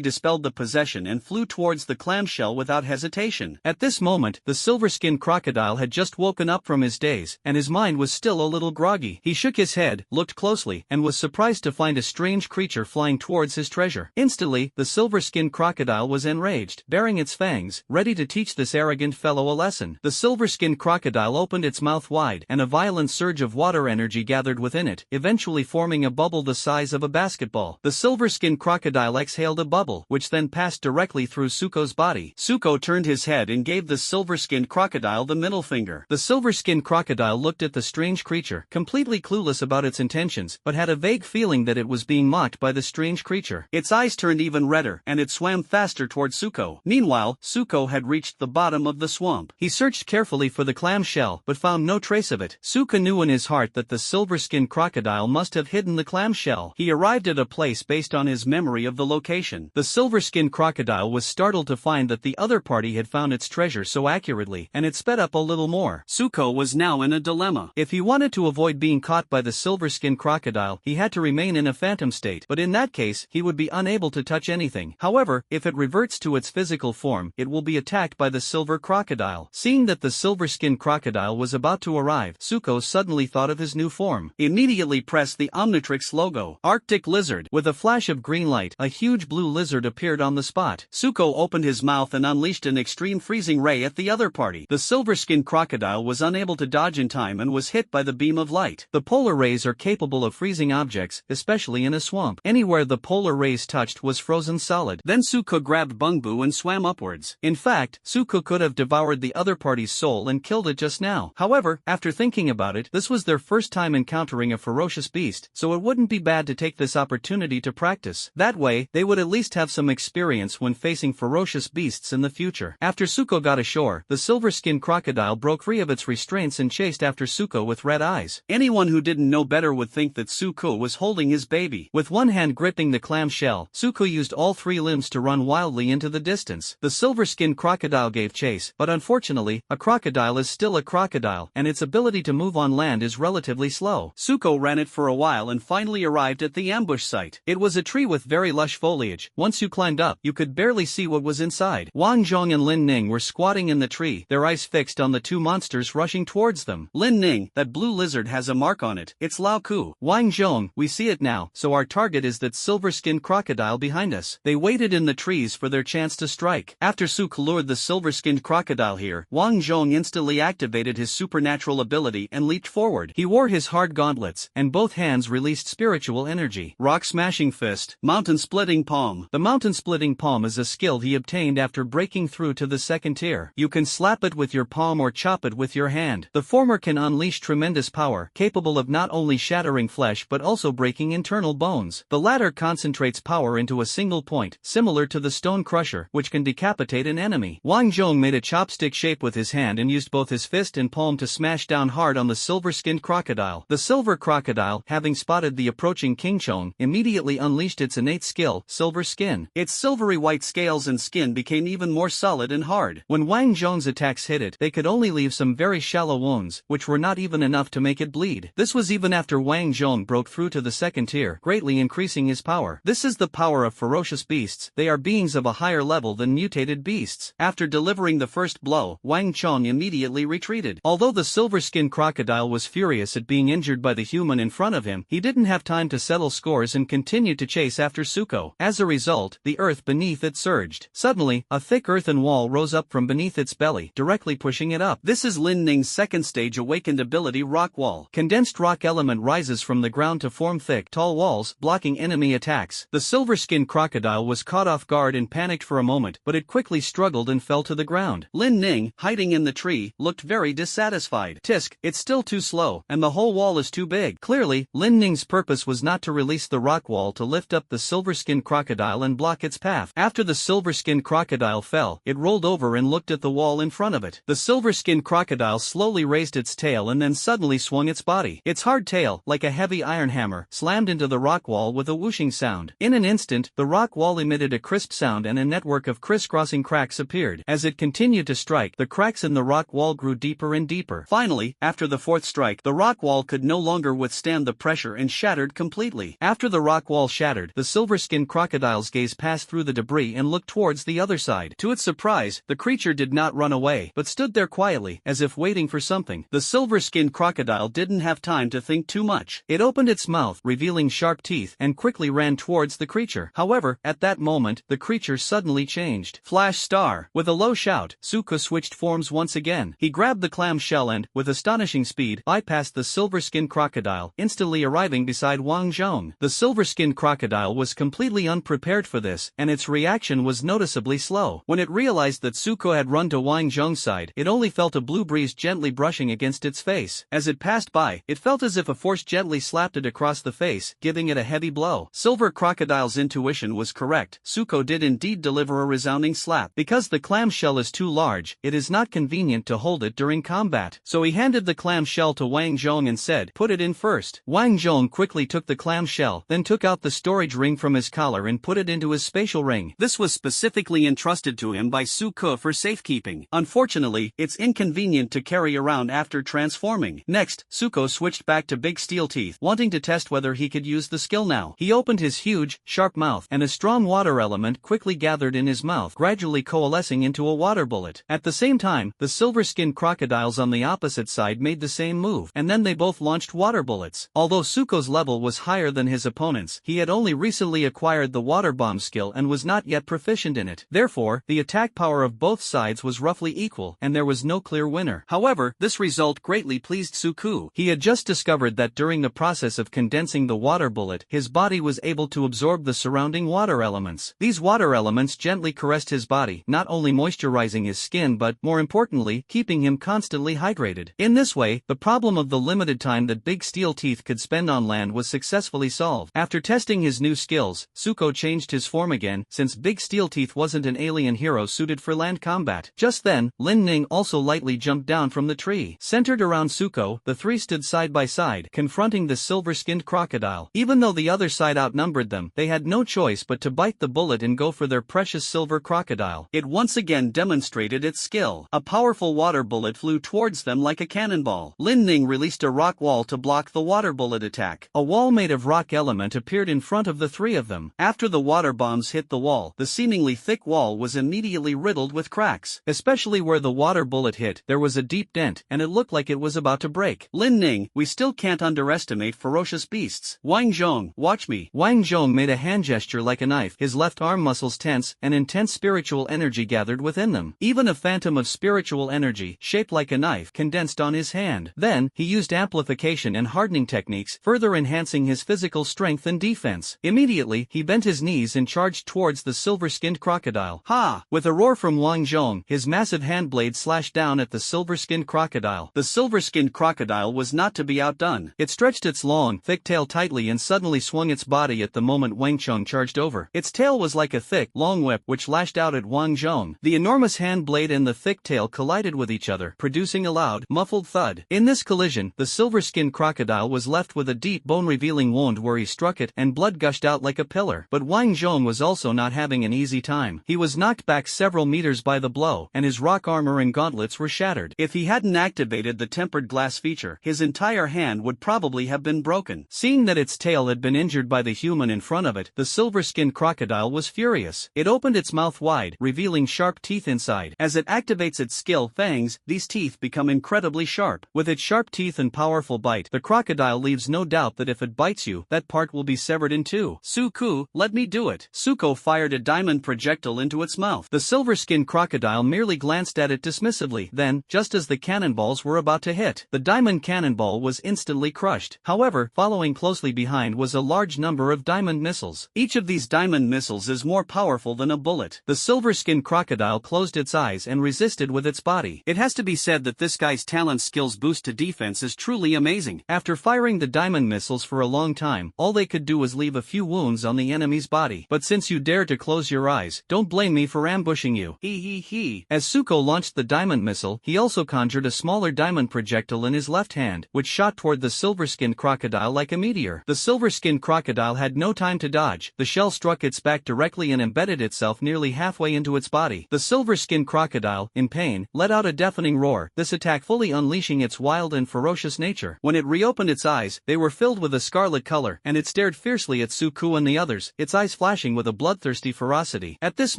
dispelled the possession and flew towards the clamshell without hesitation. At this moment, the silver-skinned crocodile had just woken up from his daze, and his mind was still a little groggy. He shook his head, looked closely, and was surprised to find a strange creature flying towards his treasure. Instantly, the silver-skinned crocodile was enraged, baring its fangs, ready to teach this arrogant fellow a lesson. The silver-skinned crocodile opened its mouth wide, and a violent surge of water energy gathered within it, eventually forming a bubble the size of a basketball. The silver-skinned crocodile exhaled a bubble, which then passed directly through Tsuko's body. Tsuko turned his head and gave the silver-skinned crocodile the middle finger. The silver-skinned crocodile looked at the strange creature, completely clueless about its intentions, but had a vague feeling that it was being mocked by the strange creature. Its eyes turned even redder, and it swam faster toward Tsuko. Meanwhile, Tsuko had reached the bottom of the swamp. He searched carefully for the clam shell, but found no trace of it. Tsuko knew in his heart that the silver-skinned crocodile must have hidden the clam shell. He arrived at a place based on his memory of the location. The silver-skinned crocodile was startled to find that the other party had found its treasure so accurately, and it sped up a little more. Tsuko was now in a dilemma. If he wanted to avoid being caught by the silver-skinned crocodile, he had to remain in a phantom state, but in that case, he would be unable to touch anything. However, if it reverts to its physical form, it will be attacked by the silver crocodile. Seeing that the silver-skinned crocodile was about to arrive, Tsuko suddenly thought of his new form. He immediately pressed the Omnitrix logo. Arctic Lizard. With a flash of green light, a huge blue lizard appeared on the spot. Tsuko opened his mouth and unleashed an extreme freezing ray at the other party. The silver-skinned crocodile was unable to dodge in time and was hit by the beam of light. The polar rays are capable of freezing objects, especially in a swamp. Anywhere the polar rays touched was frozen solid. Then Suko grabbed Bungbu and swam upwards. In fact, Suko could have devoured the other party's soul and killed it just now. However, after thinking about it, this was their first time encountering a ferocious beast, so it wouldn't be bad to take this opportunity to practice. That way, they would at least have some experience when facing ferocious beasts in the future. After Suko got ashore, the silver-skinned crocodile broke free of its restraints and chased after Suko with red eyes. Anyone who didn't know better would think that Suko was holding his baby. With one hand gripping the clam shell, Suko used all three limbs to run wildly into the distance. The silver-skinned crocodile gave chase, but unfortunately, a crocodile is still a crocodile, and its ability to move on land is relatively slow. Suko ran it for a while and finally arrived at the ambush site. It was a tree with very lush foliage. Once you climbed up, you could barely see what was inside. Wang Zhong and Lin Ning were squatting in the tree, their eyes fixed on the two monsters rushing towards them. Lin Ning, that blue lizard has a mark on it. It's Lao Ku. Wang Zhong, we see it now, so our target is that silver-skinned crocodile behind us. They waited in the trees for their chance to strike. After Suko lured the silver-skinned crocodile here, Wang Zhong instantly activated his supernatural ability and leaped forward. He wore his hard gauntlets, and both hands released spiritual energy. Rock-smashing fist, mountain-splitting palm. The mountain-splitting palm is a skill he obtained after breaking through to the second tier. You can slap it with your palm or chop it with your hand. The former can unleash tremendous power, capable of not only shattering flesh but also breaking internal bones. The latter concentrates power into a single point, similar to the stone crusher, which can decapitate an enemy. Wang Zhong made a chopstick shape with his hand and used both his fist and palm to smash down hard on the silver-skinned crocodile. The silver crocodile, having spotted the approaching King Chong, immediately unleashed its innate skill, silver skin. Its silvery white scales and skin became even more solid and hard. When Wang Zhong's attacks hit it, they could only leave some very shallow wounds, which were not even enough to make it bleed. This was even after Wang Zhong broke through to the second tier, greatly increasing his power. This is the power of ferocious beasts. They are beings of a higher level than mutated beasts. After delivering the first blow, Wang Zhong immediately retreated. Although the silver-skinned crocodile was furious at being injured by the human in front of him, he didn't have time to settle scores and continued to chase after Suko. As a result, the earth beneath it surged. Suddenly, a thick earthen wall rose up from beneath its belly, directly pushing it up. This is Lin Ning's second stage awakened ability, Rock Wall. Condensed rock element rises from the ground to form thick, tall walls, blocking enemy attacks. The silver-skinned crocodile was caught off guard and panicked for a moment, but it quickly struggled and fell to the ground. Lin Ning, hiding in the tree, looked very dissatisfied. Tisk, it's still too slow, and the whole wall is too big. Clearly, Lin Ning's purpose was not to release the rock wall to lift up the silver-skinned crocodile and block its path. After the silver-skinned crocodile fell, it rolled over and looked at the wall in front of it. The silver-skinned crocodile slowly raised its tail and then suddenly swung its body. Its hard tail, like a heavy iron hammer, slammed into the rock wall with a whooshing sound. In an instant, the rock wall emitted a crisp sound and a network of crisscrossing cracks appeared. As it continued to strike, the cracks in the rock wall grew deeper and deeper. Finally, after the fourth strike, the rock wall could no longer withstand the pressure and shattered completely. After the rock wall shattered, the silver-skinned crocodile's gaze passed through the debris and looked towards the other side. To its surprise, the creature did not run away, but stood there quietly, as if waiting for something. The silver-skinned crocodile didn't have time to think too much. It opened its mouth, revealing sharp teeth, and quickly ran towards the creature. However, at that moment, the creature suddenly changed. Flash star! With a low shout, Suko switched forms once again. He grabbed the clam shell and, with astonishing speed, bypassed the silver-skinned crocodile, instantly arriving beside Wang Zhong. The silver-skinned crocodile was completely unprepared for this, and its reaction was noticeably slow. When it realized that Suko had run to Wang Zhong's side, it only felt a blue breeze gently brushing against its face. As it passed by, it felt as if a force gently slapped it across the face, giving it a heavy blow. Silver Crocodile's intuition was correct. Suko did indeed deliver a resounding slap. Because the clam shell is too large, it is not convenient to hold it during combat. So he handed the clam shell to Wang Zhong and said, "Put it in first." Wang Zhong quickly took the clam shell, then took out the storage ring from his collar and put it into his spatial ring. This was specifically entrusted to him by Suko for safekeeping. Unfortunately, it's inconvenient to carry around after transforming. Next, Suko switched back to Big Steel Teeth, wanting to test whether he could use the skill now. He opened his huge, sharp mouth, and a strong water element quickly gathered in his mouth, gradually coalescing into a water bullet. At the same time, the silver-skinned crocodiles on the opposite side made the same move, and then they both launched water bullets. Although Suko's level was higher than his opponent's, he had only recently acquired the water bomb skill and was not yet proficient in it. Therefore, the attack power of both sides was roughly equal, and there was no clear winner. However, this result greatly pleased Suko. Suku. He had just discovered that during the process of condensing the water bullet, his body was able to absorb the surrounding water elements. These water elements gently caressed his body, not only moisturizing his skin but, more importantly, keeping him constantly hydrated. In this way, the problem of the limited time that Big Steel Teeth could spend on land was successfully solved. After testing his new skills, Suko changed his form again, since Big Steel Teeth wasn't an alien hero suited for land combat. Just then, Lin Ning also lightly jumped down from the tree. Centered around Suko, the three stood side by side, confronting the silver-skinned crocodile. Even though the other side outnumbered them, they had no choice but to bite the bullet and go for their precious silver crocodile. It once again demonstrated its skill. A powerful water bullet flew towards them like a cannonball. Lin Ning released a rock wall to block the water bullet attack. A wall made of rock element appeared in front of the three of them. After the water bombs hit the wall, the seemingly thick wall was immediately riddled with cracks. Especially where the water bullet hit, there was a deep dent, and it looked like it was about to break. Lin Ning, we still can't underestimate ferocious beasts. Wang Zhong, watch me. Wang Zhong made a hand gesture like a knife, his left arm muscles tense, and intense spiritual energy gathered within them. Even a phantom of spiritual energy, shaped like a knife, condensed on his hand. Then, he used amplification and hardening techniques, further enhancing his physical strength and defense. Immediately, he bent his knees and charged towards the silver-skinned crocodile. Ha! With a roar from Wang Zhong, his massive hand blade slashed down at the silver-skinned crocodile. The silver-skinned crocodile was not to be outdone. It stretched its long, thick tail tightly and suddenly swung its body at the moment Wang Zhong charged over. Its tail was like a thick, long whip which lashed out at Wang Zhong. The enormous hand blade and the thick tail collided with each other, producing a loud, muffled thud. In this collision, the silver-skinned crocodile was left with a deep bone-revealing wound where he struck it, and blood gushed out like a pillar. But Wang Zhong was also not having an easy time. He was knocked back several meters by the blow, and his rock armor and gauntlets were shattered. If he hadn't activated the tempered glass feature, his entire hand would probably have been broken. Seeing that its tail had been injured by the human in front of it, the silver-skinned crocodile was furious. It opened its mouth wide, revealing sharp teeth inside. As it activates its skill fangs, these teeth become incredibly sharp. With its sharp teeth and powerful bite, the crocodile leaves no doubt that if it bites you, that part will be severed in two. Suku, let me do it. Suko fired a diamond projectile into its mouth. The silver-skinned crocodile merely glanced at it dismissively. Then, just as the cannonballs were about to hit, the diamond cannonball was instantly crushed. However, following closely behind was a large number of diamond missiles. Each of these diamond missiles is more powerful than a bullet. The silver-skinned crocodile closed its eyes and resisted with its body. It has to be said that this guy's talent skills boost to defense is truly amazing. After firing the diamond missiles for a long time, all they could do was leave a few wounds on the enemy's body. But since you dare to close your eyes, don't blame me for ambushing you. He. As Suko launched the diamond missile, he also conjured a smaller diamond projectile in his left hand, which shot toward the silver-skinned crocodile like a meteor. The silver-skinned crocodile had no time to dodge. The shell struck its back directly and embedded itself nearly halfway into its body. The silver-skinned crocodile, in pain, let out a deafening roar, this attack fully unleashing its wild and ferocious nature. When it reopened its eyes, they were filled with a scarlet color, and it stared fiercely at Suku and the others, its eyes flashing with a bloodthirsty ferocity. At this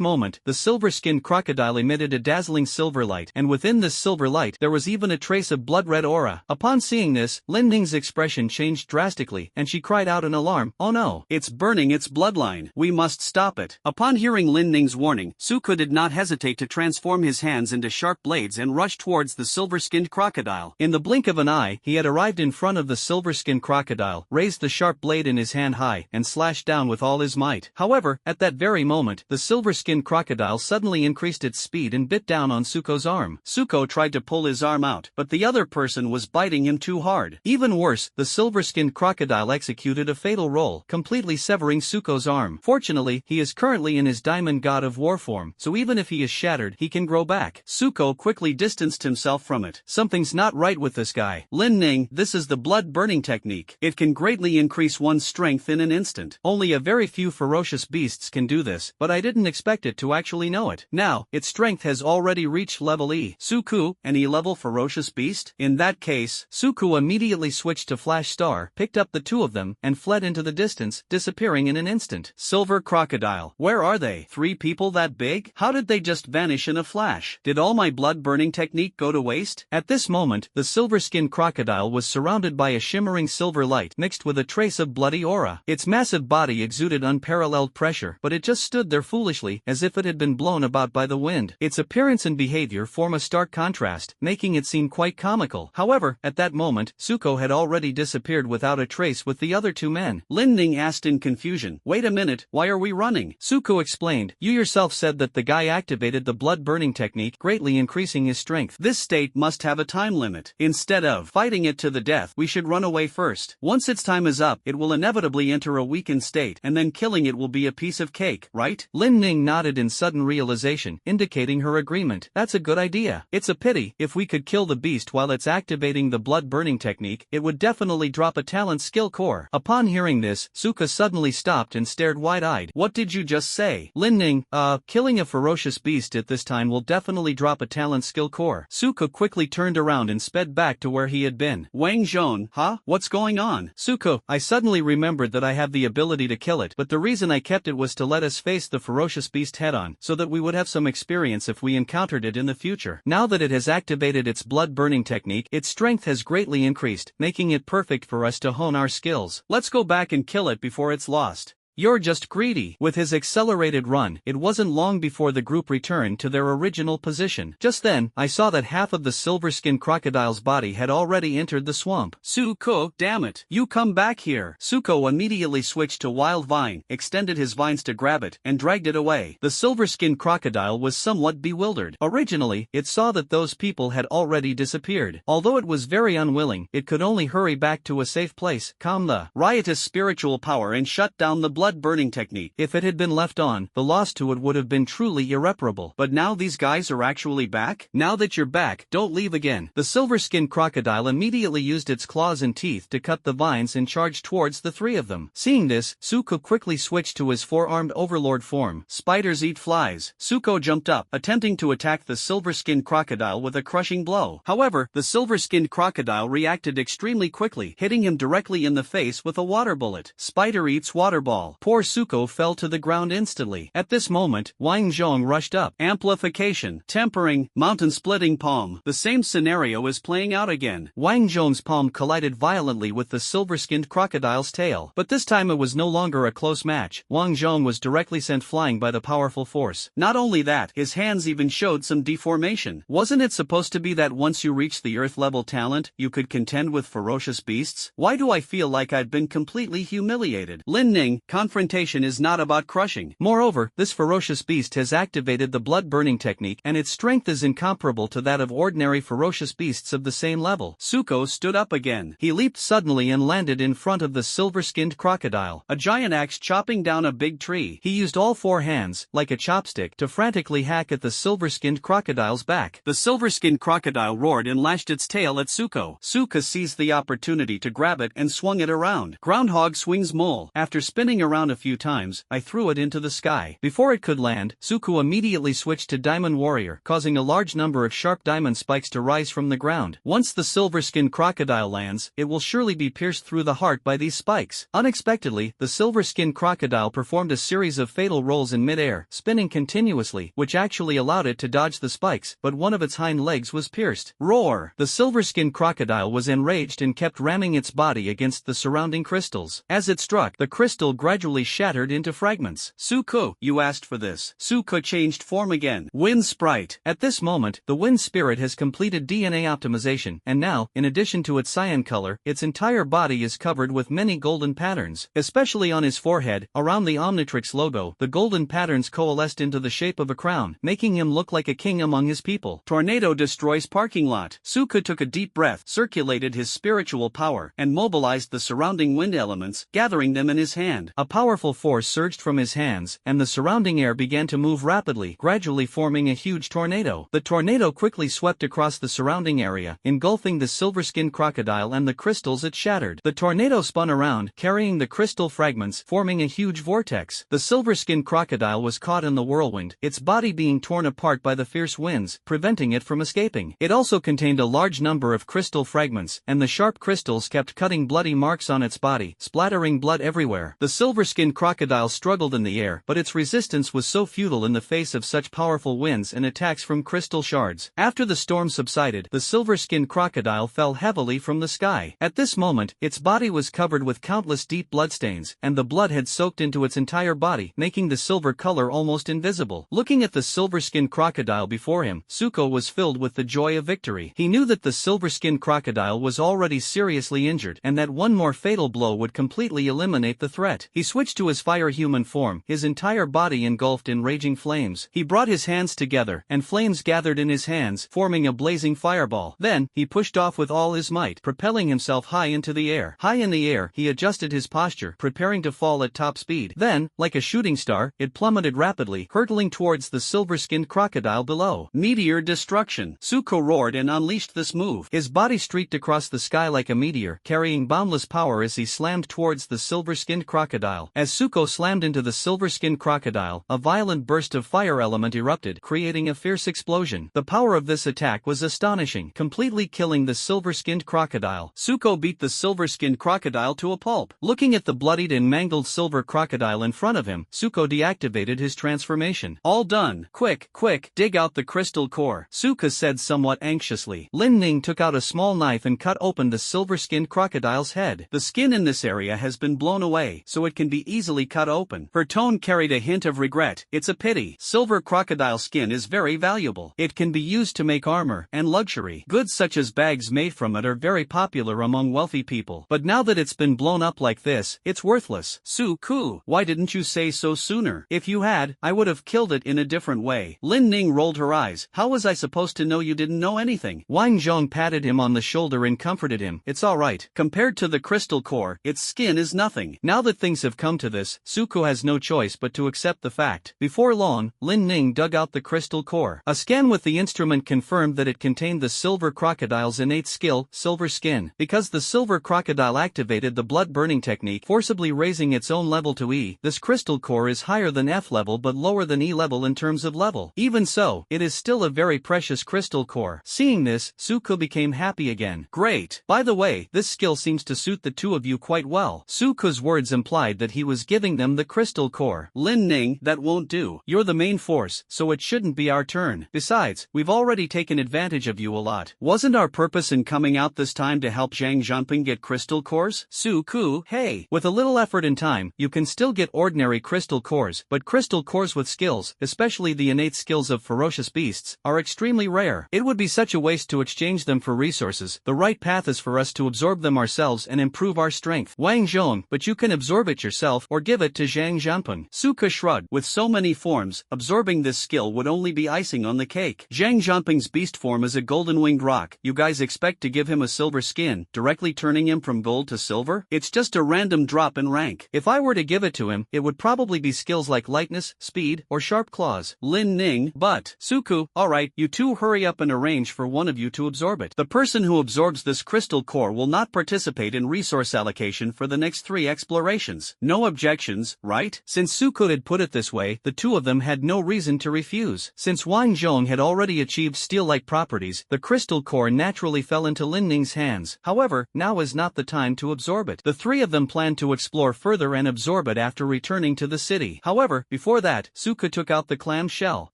moment, the silver-skinned crocodile emitted a dazzling silver light, and within this silver light, there was even a trace of blood-red aura. Upon seeing this, Lin Ning's expression changed drastically, and she cried out in alarm, "Oh no! It's burning its bloodline! We must stop it!" Upon hearing Lin Ning's warning, Suku did not hesitate to transform his hands into sharp blades and rush towards the silver-skinned crocodile. In the blink of an eye, he had arrived in front of the silver-skinned crocodile, raised the sharp blade in his hand high, and slashed down with all his might. However, at that very moment, the silver-skinned crocodile suddenly increased its speed and bit down on Suko's arm. Suko tried to pull his arm out, but the other person was biting him too hard. Even worse, the silver-skinned crocodile executed a fatal roll, completely severing Suko's arm. Fortunately, he is currently in his Diamond God of War form, so even if he is shattered, he can grow back. Suko quickly distanced himself from it. Something's not right with this guy. Lin Ning, this is the blood-burning technique. It can greatly increase one's strength in an instant. Only a very few ferocious beasts can do this, but I didn't expect it to actually know it. Now, its strength has already reached level E. Suku, an E-level ferocious beast? In that case, Suku immediately switched to Flash Star, picked up the two of them, and fled into the distance, disappearing in an instant. Silver Crocodile. Where are they? 3 people that big? How did they just vanish in a flash? Did all my blood-burning technique go to waste? At this moment, the silver-skinned crocodile was surrounded by a shimmering silver light mixed with a trace of bloody aura. Its massive body exuded unparalleled pressure, but it just stood there foolishly, as if it had been blown about by the wind. Its appearance and behavior form a stark contrast, making it seem quite comical. However, at that moment, Suko had already disappeared without a trace with the other two men. Lin Ning asked in confusion, "Wait a minute, why are we running?" Suko explained, "You yourself said that the guy activated the blood-burning technique, greatly increasing his strength. This state must have a time limit. Instead of fighting it to the death, we should run away first. Once its time is up, it will inevitably enter a weakened state, and then killing it will be a piece of cake, right?" Lin Ning nodded in sudden realization, indicating her agreement. "That's a good idea. It's a pity, if we could kill the beast while it's activating the blood-burning technique, it would definitely drop a talent skill core." Upon hearing this, Suka suddenly stopped and stared wide-eyed. "What did you just say?" Lin Ning, killing a ferocious beast at this time will definitely drop a talent skill core." Suka quickly turned around and sped back to where he had been. "Wang Zhong, huh? What's going on?" "Suko, I suddenly remembered that I have the ability to kill it, but the reason I kept it was to let us face the ferocious beast head-on, so that we would have some experience if we encountered it in the future. Now that it has activated its blood-burning technique, its strength has greatly increased, making it perfect for us to hone our skills. Let's go back and kill it before it's lost." "You're just greedy." With his accelerated run, it wasn't long before the group returned to their original position. Just then, I saw that half of the silver-skinned crocodile's body had already entered the swamp. "Suko, damn it, you come back here." Suko immediately switched to Wild Vine, extended his vines to grab it, and dragged it away. The silver-skinned crocodile was somewhat bewildered. Originally, it saw that those people had already disappeared. Although it was very unwilling, it could only hurry back to a safe place, calm the riotous spiritual power and shut down the blood-burning technique. If it had been left on, the loss to it would have been truly irreparable. But now these guys are actually back? "Now that you're back, don't leave again." The silver-skinned crocodile immediately used its claws and teeth to cut the vines and charged towards the three of them. Seeing this, Suko quickly switched to his four-armed overlord form. Spiders eat flies. Suko jumped up, attempting to attack the silver-skinned crocodile with a crushing blow. However, the silver-skinned crocodile reacted extremely quickly, hitting him directly in the face with a water bullet. Spider eats water ball. Poor Suko fell to the ground instantly. At this moment, Wang Zhong rushed up. Amplification, tempering, mountain-splitting palm. The same scenario is playing out again. Wang Zhong's palm collided violently with the silver-skinned crocodile's tail. But this time it was no longer a close match. Wang Zhong was directly sent flying by the powerful force. Not only that, his hands even showed some deformation. Wasn't it supposed to be that once you reach the Earth-level talent, you could contend with ferocious beasts? Why do I feel like I've been completely humiliated? Lin Ning, confrontation is not about crushing. Moreover, this ferocious beast has activated the blood-burning technique and its strength is incomparable to that of ordinary ferocious beasts of the same level. Suko stood up again. He leaped suddenly and landed in front of the silver-skinned crocodile, a giant axe chopping down a big tree. He used all four hands, like a chopstick, to frantically hack at the silver-skinned crocodile's back. The silver-skinned crocodile roared and lashed its tail at Suko. Suko seized the opportunity to grab it and swung it around. Groundhog swings mole. After spinning around a few times, I threw it into the sky. Before it could land, Suko immediately switched to Diamond Warrior, causing a large number of sharp diamond spikes to rise from the ground. Once the silver-skinned crocodile lands, it will surely be pierced through the heart by these spikes. Unexpectedly, the silver-skinned crocodile performed a series of fatal rolls in mid-air, spinning continuously, which actually allowed it to dodge the spikes, but one of its hind legs was pierced. Roar! The silver-skinned crocodile was enraged and kept ramming its body against the surrounding crystals. As it struck, the crystal gradually shattered into fragments. "Suko, you asked for this." Suko changed form again. Wind Sprite. At this moment, the wind spirit has completed DNA optimization, and now, in addition to its cyan color, its entire body is covered with many golden patterns. Especially on his forehead, around the Omnitrix logo, the golden patterns coalesced into the shape of a crown, making him look like a king among his people. Tornado destroys parking lot. Suko took a deep breath, circulated his spiritual power, and mobilized the surrounding wind elements, gathering them in his hand. A powerful force surged from his hands, and the surrounding air began to move rapidly, gradually forming a huge tornado. The tornado quickly swept across the surrounding area, engulfing the silver-skinned crocodile and the crystals it shattered. The tornado spun around, carrying the crystal fragments, forming a huge vortex. The silver-skinned crocodile was caught in the whirlwind, its body being torn apart by the fierce winds, preventing it from escaping. It also contained a large number of crystal fragments, and the sharp crystals kept cutting bloody marks on its body, splattering blood everywhere. The silver silver-skinned crocodile struggled in the air, but its resistance was so futile in the face of such powerful winds and attacks from crystal shards. After the storm subsided, the silver-skinned crocodile fell heavily from the sky. At this moment, its body was covered with countless deep bloodstains, and the blood had soaked into its entire body, making the silver color almost invisible. Looking at the silver-skinned crocodile before him, Tsuko was filled with the joy of victory. He knew that the silver-skinned crocodile was already seriously injured, and that one more fatal blow would completely eliminate the threat. He switched to his fire-human form, his entire body engulfed in raging flames. He brought his hands together, and flames gathered in his hands, forming a blazing fireball. Then, he pushed off with all his might, propelling himself high into the air. High in the air, he adjusted his posture, preparing to fall at top speed. Then, like a shooting star, it plummeted rapidly, hurtling towards the silver-skinned crocodile below. Meteor destruction. Tsuko roared and unleashed this move. His body streaked across the sky like a meteor, carrying boundless power as he slammed towards the silver-skinned crocodile. As Tsuko slammed into the silver-skinned crocodile, a violent burst of fire element erupted, creating a fierce explosion. The power of this attack was astonishing, completely killing the silver-skinned crocodile. Tsuko beat the silver-skinned crocodile to a pulp. Looking at the bloodied and mangled silver crocodile in front of him, Tsuko deactivated his transformation. All done. Quick, dig out the crystal core, Tsuko said somewhat anxiously. Lin Ning took out a small knife and cut open the silver-skinned crocodile's head. The skin in this area has been blown away, so it can be easily cut open. Her tone carried a hint of regret. It's a pity. Silver crocodile skin is very valuable. It can be used to make armor and luxury goods such as bags made from it are very popular among wealthy people. But now that it's been blown up like this, it's worthless. Tsuko, why didn't you say so sooner? If you had, I would have killed it in a different way. Lin Ning rolled her eyes. How was I supposed to know you didn't know anything? Wang Zhong patted him on the shoulder and comforted him. It's alright. Compared to the crystal core, its skin is nothing. Now that things have come to this, Tsuko has no choice but to accept the fact. Before long, Lin Ning dug out the crystal core. A scan with the instrument confirmed that it contained the silver crocodile's innate skill, silver skin. Because the silver crocodile activated the blood burning technique, forcibly raising its own level to E, this crystal core is higher than F level but lower than E level in terms of level. Even so, it is still a very precious crystal core. Seeing this, Tsuko became happy again. Great. By the way, this skill seems to suit the two of you quite well. Tsuko's words implied that he was giving them the crystal core. Lin Ning, that won't do. You're the main force, so it shouldn't be our turn. Besides, we've already taken advantage of you a lot. Wasn't our purpose in coming out this time to help Zhang Zhanping get crystal cores? Tsuko, hey. With a little effort and time, you can still get ordinary crystal cores, but crystal cores with skills, especially the innate skills of ferocious beasts, are extremely rare. It would be such a waste to exchange them for resources. The right path is for us to absorb them ourselves and improve our strength. Wang Zhong, but you can absorb it yourself or give it to Zhang Zhanping. Tsuko shrugged. With so many forms, absorbing this skill would only be icing on the cake. Zhang Zhanping's beast form is a golden-winged rock. You guys expect to give him a silver skin, directly turning him from gold to silver? It's just a random drop in rank. If I were to give it to him, it would probably be skills like lightness, speed, or sharp claws. Lin Ning, but Tsuko, alright, you two hurry up and arrange for one of you to absorb it. The person who absorbs this crystal core will not participate in resource allocation for the next 3 explorations. No objections, right? Since Tsuko had put it this way, the two of them had no reason to refuse. Since Wang Zhong had already achieved steel-like properties, the crystal core naturally fell into Lin Ning's hands. However, now is not the time to absorb it. The three of them planned to explore further and absorb it after returning to the city. However, before that, Tsuko took out the clam shell.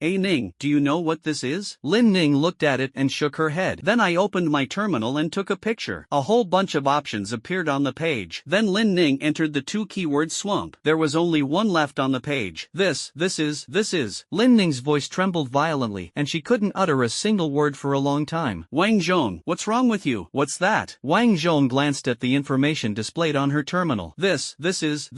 Hey Ning, do you know what this is? Lin Ning looked at it and shook her head. Then I opened my terminal and took a picture. A whole bunch of options appeared on the page. Then Lin Ning entered the 2 keywords swamp. There was only one left on the page. This is. Lin Ning's voice trembled violently, and she couldn't utter a single word for a long time. Wang Zhong, what's wrong with you? What's that? Wang Zhong glanced at the information displayed on her terminal. This is.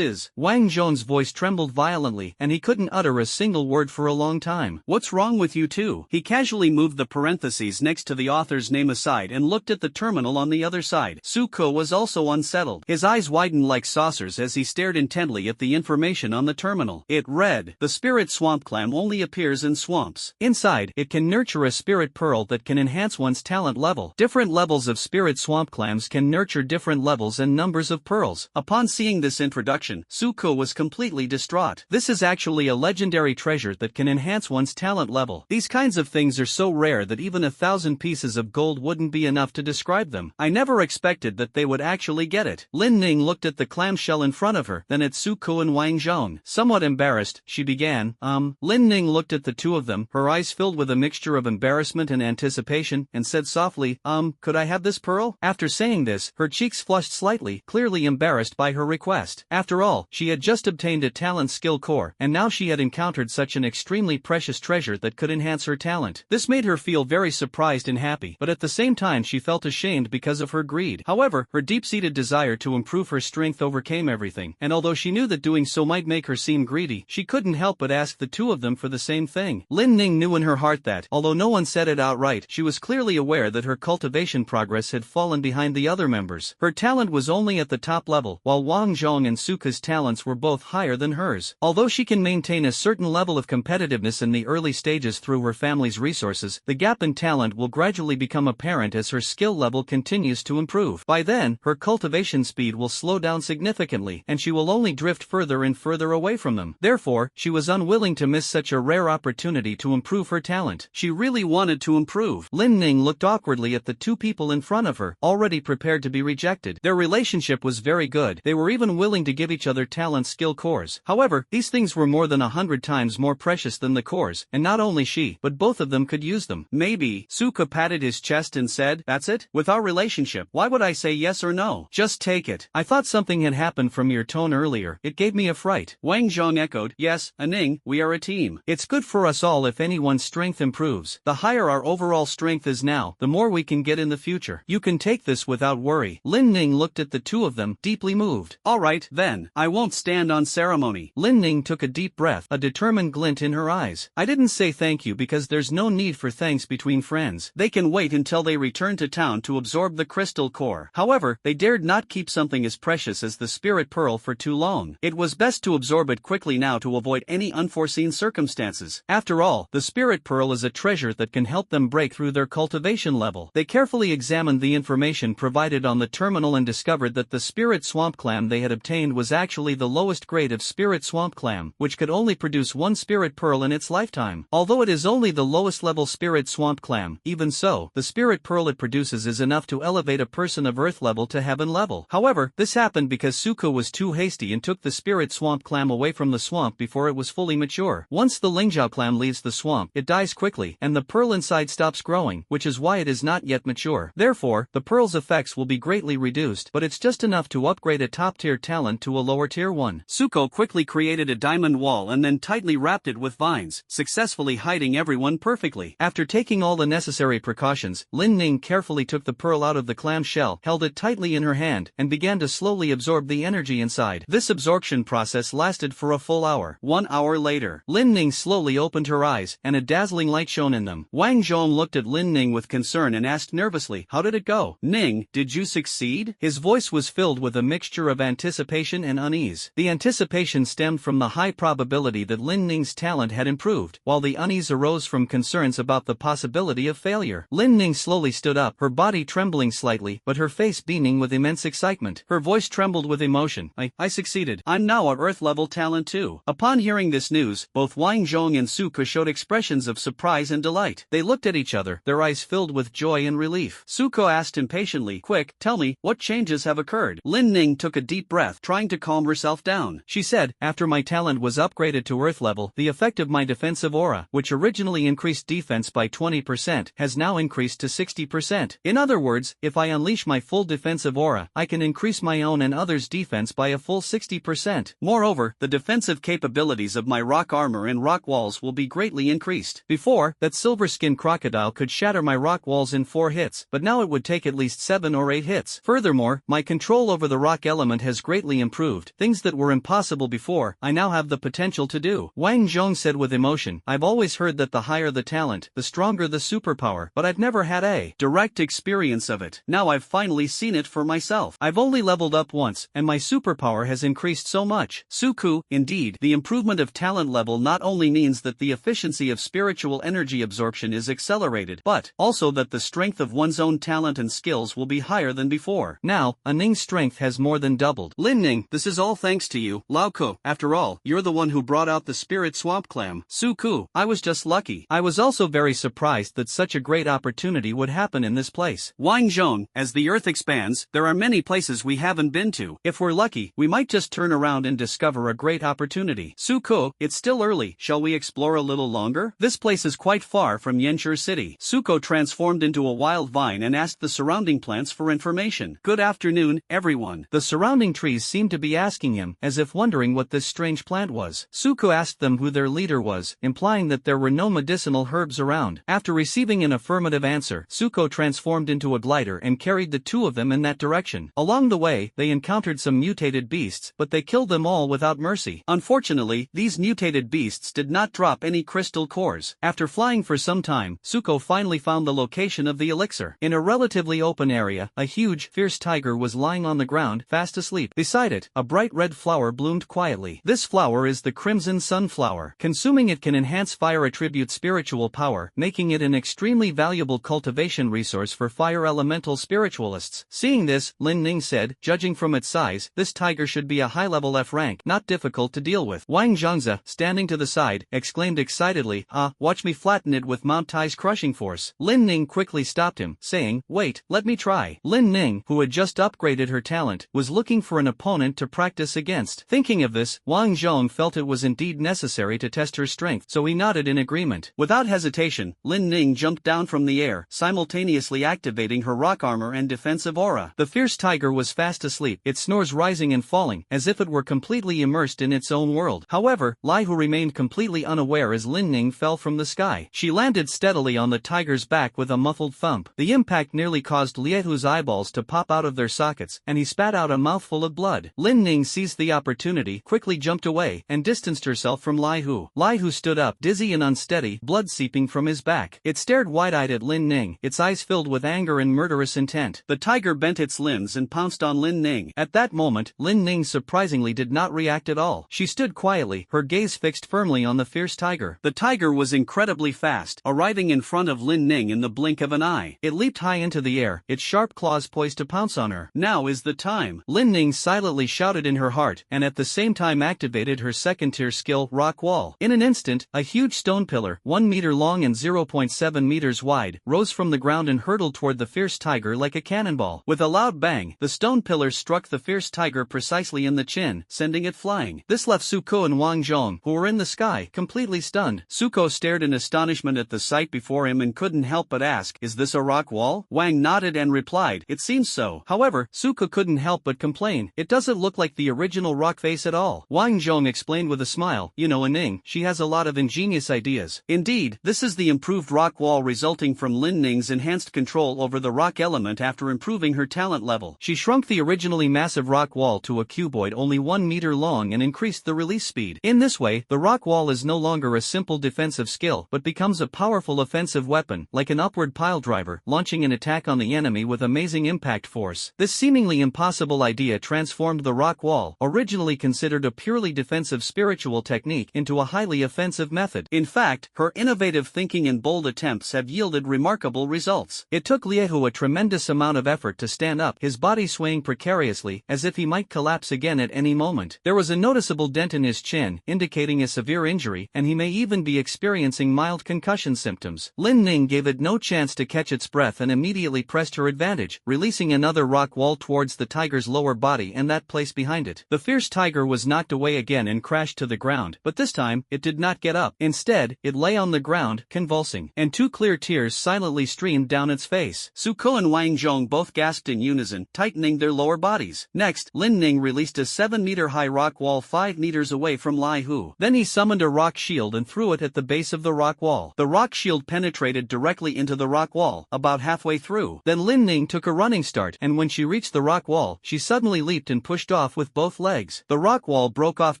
Wang Zhong's voice trembled violently, and he couldn't utter a single word for a long time. What's wrong with you two? He casually moved the parentheses next to the author's name aside and looked at the terminal on the other side. Tsuko was also unsettled. His eyes widened like saucers as he stared intently at the information on the terminal. It read, the spirit swamp clam only appears in swamps. Inside, it can nurture a spirit pearl that can enhance one's talent level. Different levels of spirit swamp clams can nurture different levels and numbers of pearls. Upon seeing this introduction, Tsuko was completely distraught. This is actually a legendary treasure that can enhance one's talent level. These kinds of things are so rare that even 1,000 pieces of gold wouldn't be enough to describe them. I never expected that they would actually get it. Lin Ning looked at the clamshell in front front of her, then at Suko and Wang Zhong. Somewhat embarrassed, she began, Lin Ning looked at the two of them, her eyes filled with a mixture of embarrassment and anticipation, and said softly, could I have this pearl? After saying this, her cheeks flushed slightly, clearly embarrassed by her request. After all, she had just obtained a talent skill core, and now she had encountered such an extremely precious treasure that could enhance her talent. This made her feel very surprised and happy, but at the same time she felt ashamed because of her greed. However, her deep-seated desire to improve her strength overcame everything, and although she knew that doing so might make her seem greedy, she couldn't help but ask the two of them for the same thing. Lin Ning knew in her heart that, although no one said it outright, she was clearly aware that her cultivation progress had fallen behind the other members. Her talent was only at the top level, while Wang Zhong and Suka's talents were both higher than hers. Although she can maintain a certain level of competitiveness in the early stages through her family's resources, the gap in talent will gradually become apparent as her skill level continues to improve. By then, her cultivation speed will slow down significantly, and she will only drift further and further away from them. Therefore, she was unwilling to miss such a rare opportunity to improve her talent. She really wanted to improve. Lin Ning looked awkwardly at the two people in front of her, already prepared to be rejected. Their relationship was very good. They were even willing to give each other talent skill cores. However, these things were more than 100 times more precious than the cores, and not only she, but both of them could use them. Maybe. Suka patted his chest and said, that's it? With our relationship, why would I say yes or no? Just take it. I thought something had happened from your tone earlier. It gave me a fright. Wang Zhong echoed, yes, Ning, we are a team. It's good for us all if anyone's strength improves. The higher our overall strength is now, the more we can get in the future. You can take this without worry. Lin Ning looked at the two of them, deeply moved. Alright, then. I won't stand on ceremony. Lin Ning took a deep breath, a determined glint in her eyes. I didn't say thank you because there's no need for thanks between friends. They can wait until they return to town to absorb the crystal core. However, they dared not keep something as precious as the spirit pearl for too long. It was best to absorb it quickly now to avoid any unforeseen circumstances. After all, the spirit pearl is a treasure that can help them break through their cultivation level. They carefully examined the information provided on the terminal and discovered that the spirit swamp clam they had obtained was actually the lowest grade of spirit swamp clam, which could only produce one spirit pearl in its lifetime. Although it is only the lowest level spirit swamp clam, even so, the spirit pearl it produces is enough to elevate a person of earth level to heaven level. However, this happened because Suko was too hasty and took the spirit swamp clam away from the swamp before it was fully mature. Once the Lingzhao clam leaves the swamp, it dies quickly, and the pearl inside stops growing, which is why it is not yet mature. Therefore, the pearl's effects will be greatly reduced, but it's just enough to upgrade a top-tier talent to a lower-tier one. Suko quickly created a diamond wall and then tightly wrapped it with vines, successfully hiding everyone perfectly. After taking all the necessary precautions, Lin Ning carefully took the pearl out of the clam shell, held it tightly in her hand, and began to slowly absorb the energy inside. This absorption process lasted for a full hour. 1 hour later, Lin Ning slowly opened her eyes, and a dazzling light shone in them. Wang Zhong looked at Lin Ning with concern and asked nervously, how did it go? Ning, did you succeed? His voice was filled with a mixture of anticipation and unease. The anticipation stemmed from the high probability that Lin Ning's talent had improved, while the unease arose from concerns about the possibility of failure. Lin Ning slowly stood up, her body trembling slightly, but her face beaming with immense excitement. Her voice trembled with emotion. I succeeded. I'm now a Earth-level talent too. Upon hearing this news, both Wang Zhong and Suka showed expressions of surprise and delight. They looked at each other, their eyes filled with joy and relief. Suko asked impatiently, quick, tell me, what changes have occurred? Lin Ning took a deep breath, trying to calm herself down. She said, after my talent was upgraded to Earth level, the effect of my defensive aura, which originally increased defense by 20%, has now increased to 60%. In other words, if I unleash my full defensive aura, I can increase my own and others' defense by a full 60%. Moreover, the defensive capabilities of my rock armor and rock walls will be greatly increased. Before, that silver-skinned crocodile could shatter my rock walls in 4 hits, but now it would take at least 7 or 8 hits. Furthermore, my control over the rock element has greatly improved. Things that were impossible before, I now have the potential to do. Wang Zhong said with emotion, I've always heard that the higher the talent, the stronger the superpower, but I've never had a direct experience of it. Now I've finally seen it for myself. I've only leveled up once, and my superpower has increased so much. Suku, indeed, the improvement of talent level not only means that the efficiency of spiritual energy absorption is accelerated, but also that the strength of one's own talent and skills will be higher than before. Now, Ning's strength has more than doubled. Lin Ning, this is all thanks to you. Lao Ko, after all, you're the one who brought out the spirit swamp clam. Suku, I was just lucky. I was also very surprised that such a great opportunity would happen in this place. Wang Zhong, as the earth expands, there are many places we haven't been to. If we're lucky, lucky, we might just turn around and discover a great opportunity. Suko, it's still early, shall we explore a little longer? This place is quite far from Yenshur City. Suko transformed into a wild vine and asked the surrounding plants for information. Good afternoon, everyone. The surrounding trees seemed to be asking him, as if wondering what this strange plant was. Suko asked them who their leader was, implying that there were no medicinal herbs around. After receiving an affirmative answer, Suko transformed into a glider and carried the two of them in that direction. Along the way, they encountered some mutated beasts, but they killed them all without mercy. Unfortunately, these mutated beasts did not drop any crystal cores. After flying for some time, Suko finally found the location of the elixir. In a relatively open area, a huge, fierce tiger was lying on the ground, fast asleep. Beside it, a bright red flower bloomed quietly. This flower is the crimson sunflower. Consuming it can enhance fire attribute spiritual power, making it an extremely valuable cultivation resource for fire elemental spiritualists. Seeing this, Lin Ning said, judging from its size, this tiger should be a high-level F rank, not difficult to deal with. Wang Zhangzi, standing to the side, exclaimed excitedly, watch me flatten it with Mount Tai's crushing force. Lin Ning quickly stopped him, saying, wait, let me try. Lin Ning, who had just upgraded her talent, was looking for an opponent to practice against. Thinking of this, Wang Zhong felt it was indeed necessary to test her strength, so he nodded in agreement. Without hesitation, Lin Ning jumped down from the air, simultaneously activating her rock armor and defensive aura. The fierce tiger was fast asleep, its snores rising and falling, as if it were completely immersed in its own world. However, Lai Hu remained completely unaware as Lin Ning fell from the sky. She landed steadily on the tiger's back with a muffled thump. The impact nearly caused Lai Hu's eyeballs to pop out of their sockets, and he spat out a mouthful of blood. Lin Ning seized the opportunity, quickly jumped away, and distanced herself from Lai Hu. Lai Hu stood up, dizzy and unsteady, blood seeping from his back. It stared wide-eyed at Lin Ning, its eyes filled with anger and murderous intent. The tiger bent its limbs and pounced on Lin Ning. At that moment, Lin Ning surprisingly did not react at all. She stood quietly, her gaze fixed firmly on the fierce tiger. The tiger was incredibly fast, arriving in front of Lin Ning in the blink of an eye. It leaped high into the air, its sharp claws poised to pounce on her. Now is the time. Lin Ning silently shouted in her heart, and at the same time activated her second-tier skill, Rock Wall. In an instant, a huge stone pillar, 1 meter long and 0.7 meters wide, rose from the ground and hurtled toward the fierce tiger like a cannonball. With a loud bang, the stone pillar struck the fierce tiger precisely in the chin, sending it flying. This left Suko and Wang Zhong, who were in the sky, completely stunned. Suko stared in astonishment at the sight before him and couldn't help but ask, is this a rock wall? Wang nodded and replied, it seems so. However, Suko couldn't help but complain, it doesn't look like the original rock face at all. Wang Zhong explained with a smile, you know Ning, she has a lot of ingenious ideas. Indeed, this is the improved rock wall resulting from Lin Ning's enhanced control over the rock element after improving her talent level. She shrunk the originally massive rock wall to a cuboid only 1 meter long and increased the release speed. In this way, the rock wall is no longer a simple defensive skill but becomes a powerful offensive weapon, like an upward pile driver, launching an attack on the enemy with amazing impact force. This seemingly impossible idea transformed the rock wall, originally considered a purely defensive spiritual technique, into a highly offensive method. In fact, her innovative thinking and bold attempts have yielded remarkable results. It took Liehu a tremendous amount of effort to stand up, his body swaying precariously, as if he might collapse again at any moment. There was a noticeable dent in his chin, indicating a severe injury, and he may even be experiencing mild concussion symptoms. Lin Ning gave it no chance to catch its breath and immediately pressed her advantage, releasing another rock wall towards the tiger's lower body and that place behind it. The fierce tiger was knocked away again and crashed to the ground, but this time, it did not get up. Instead, it lay on the ground, convulsing, and 2 clear tears silently streamed down its face. Suko and Wang Zhong both gasped in unison, tightening their lower bodies. Next, Lin Ning released a 7-meter-high rock wall 5 meters away from Lai Hu. Then he summoned a rock shield and threw it at the base of the rock wall. The rock shield penetrated directly into the rock wall, about halfway through. Then Lin Ning took a running start, and when she reached the rock wall, she suddenly leaped and pushed off with both legs. The rock wall broke off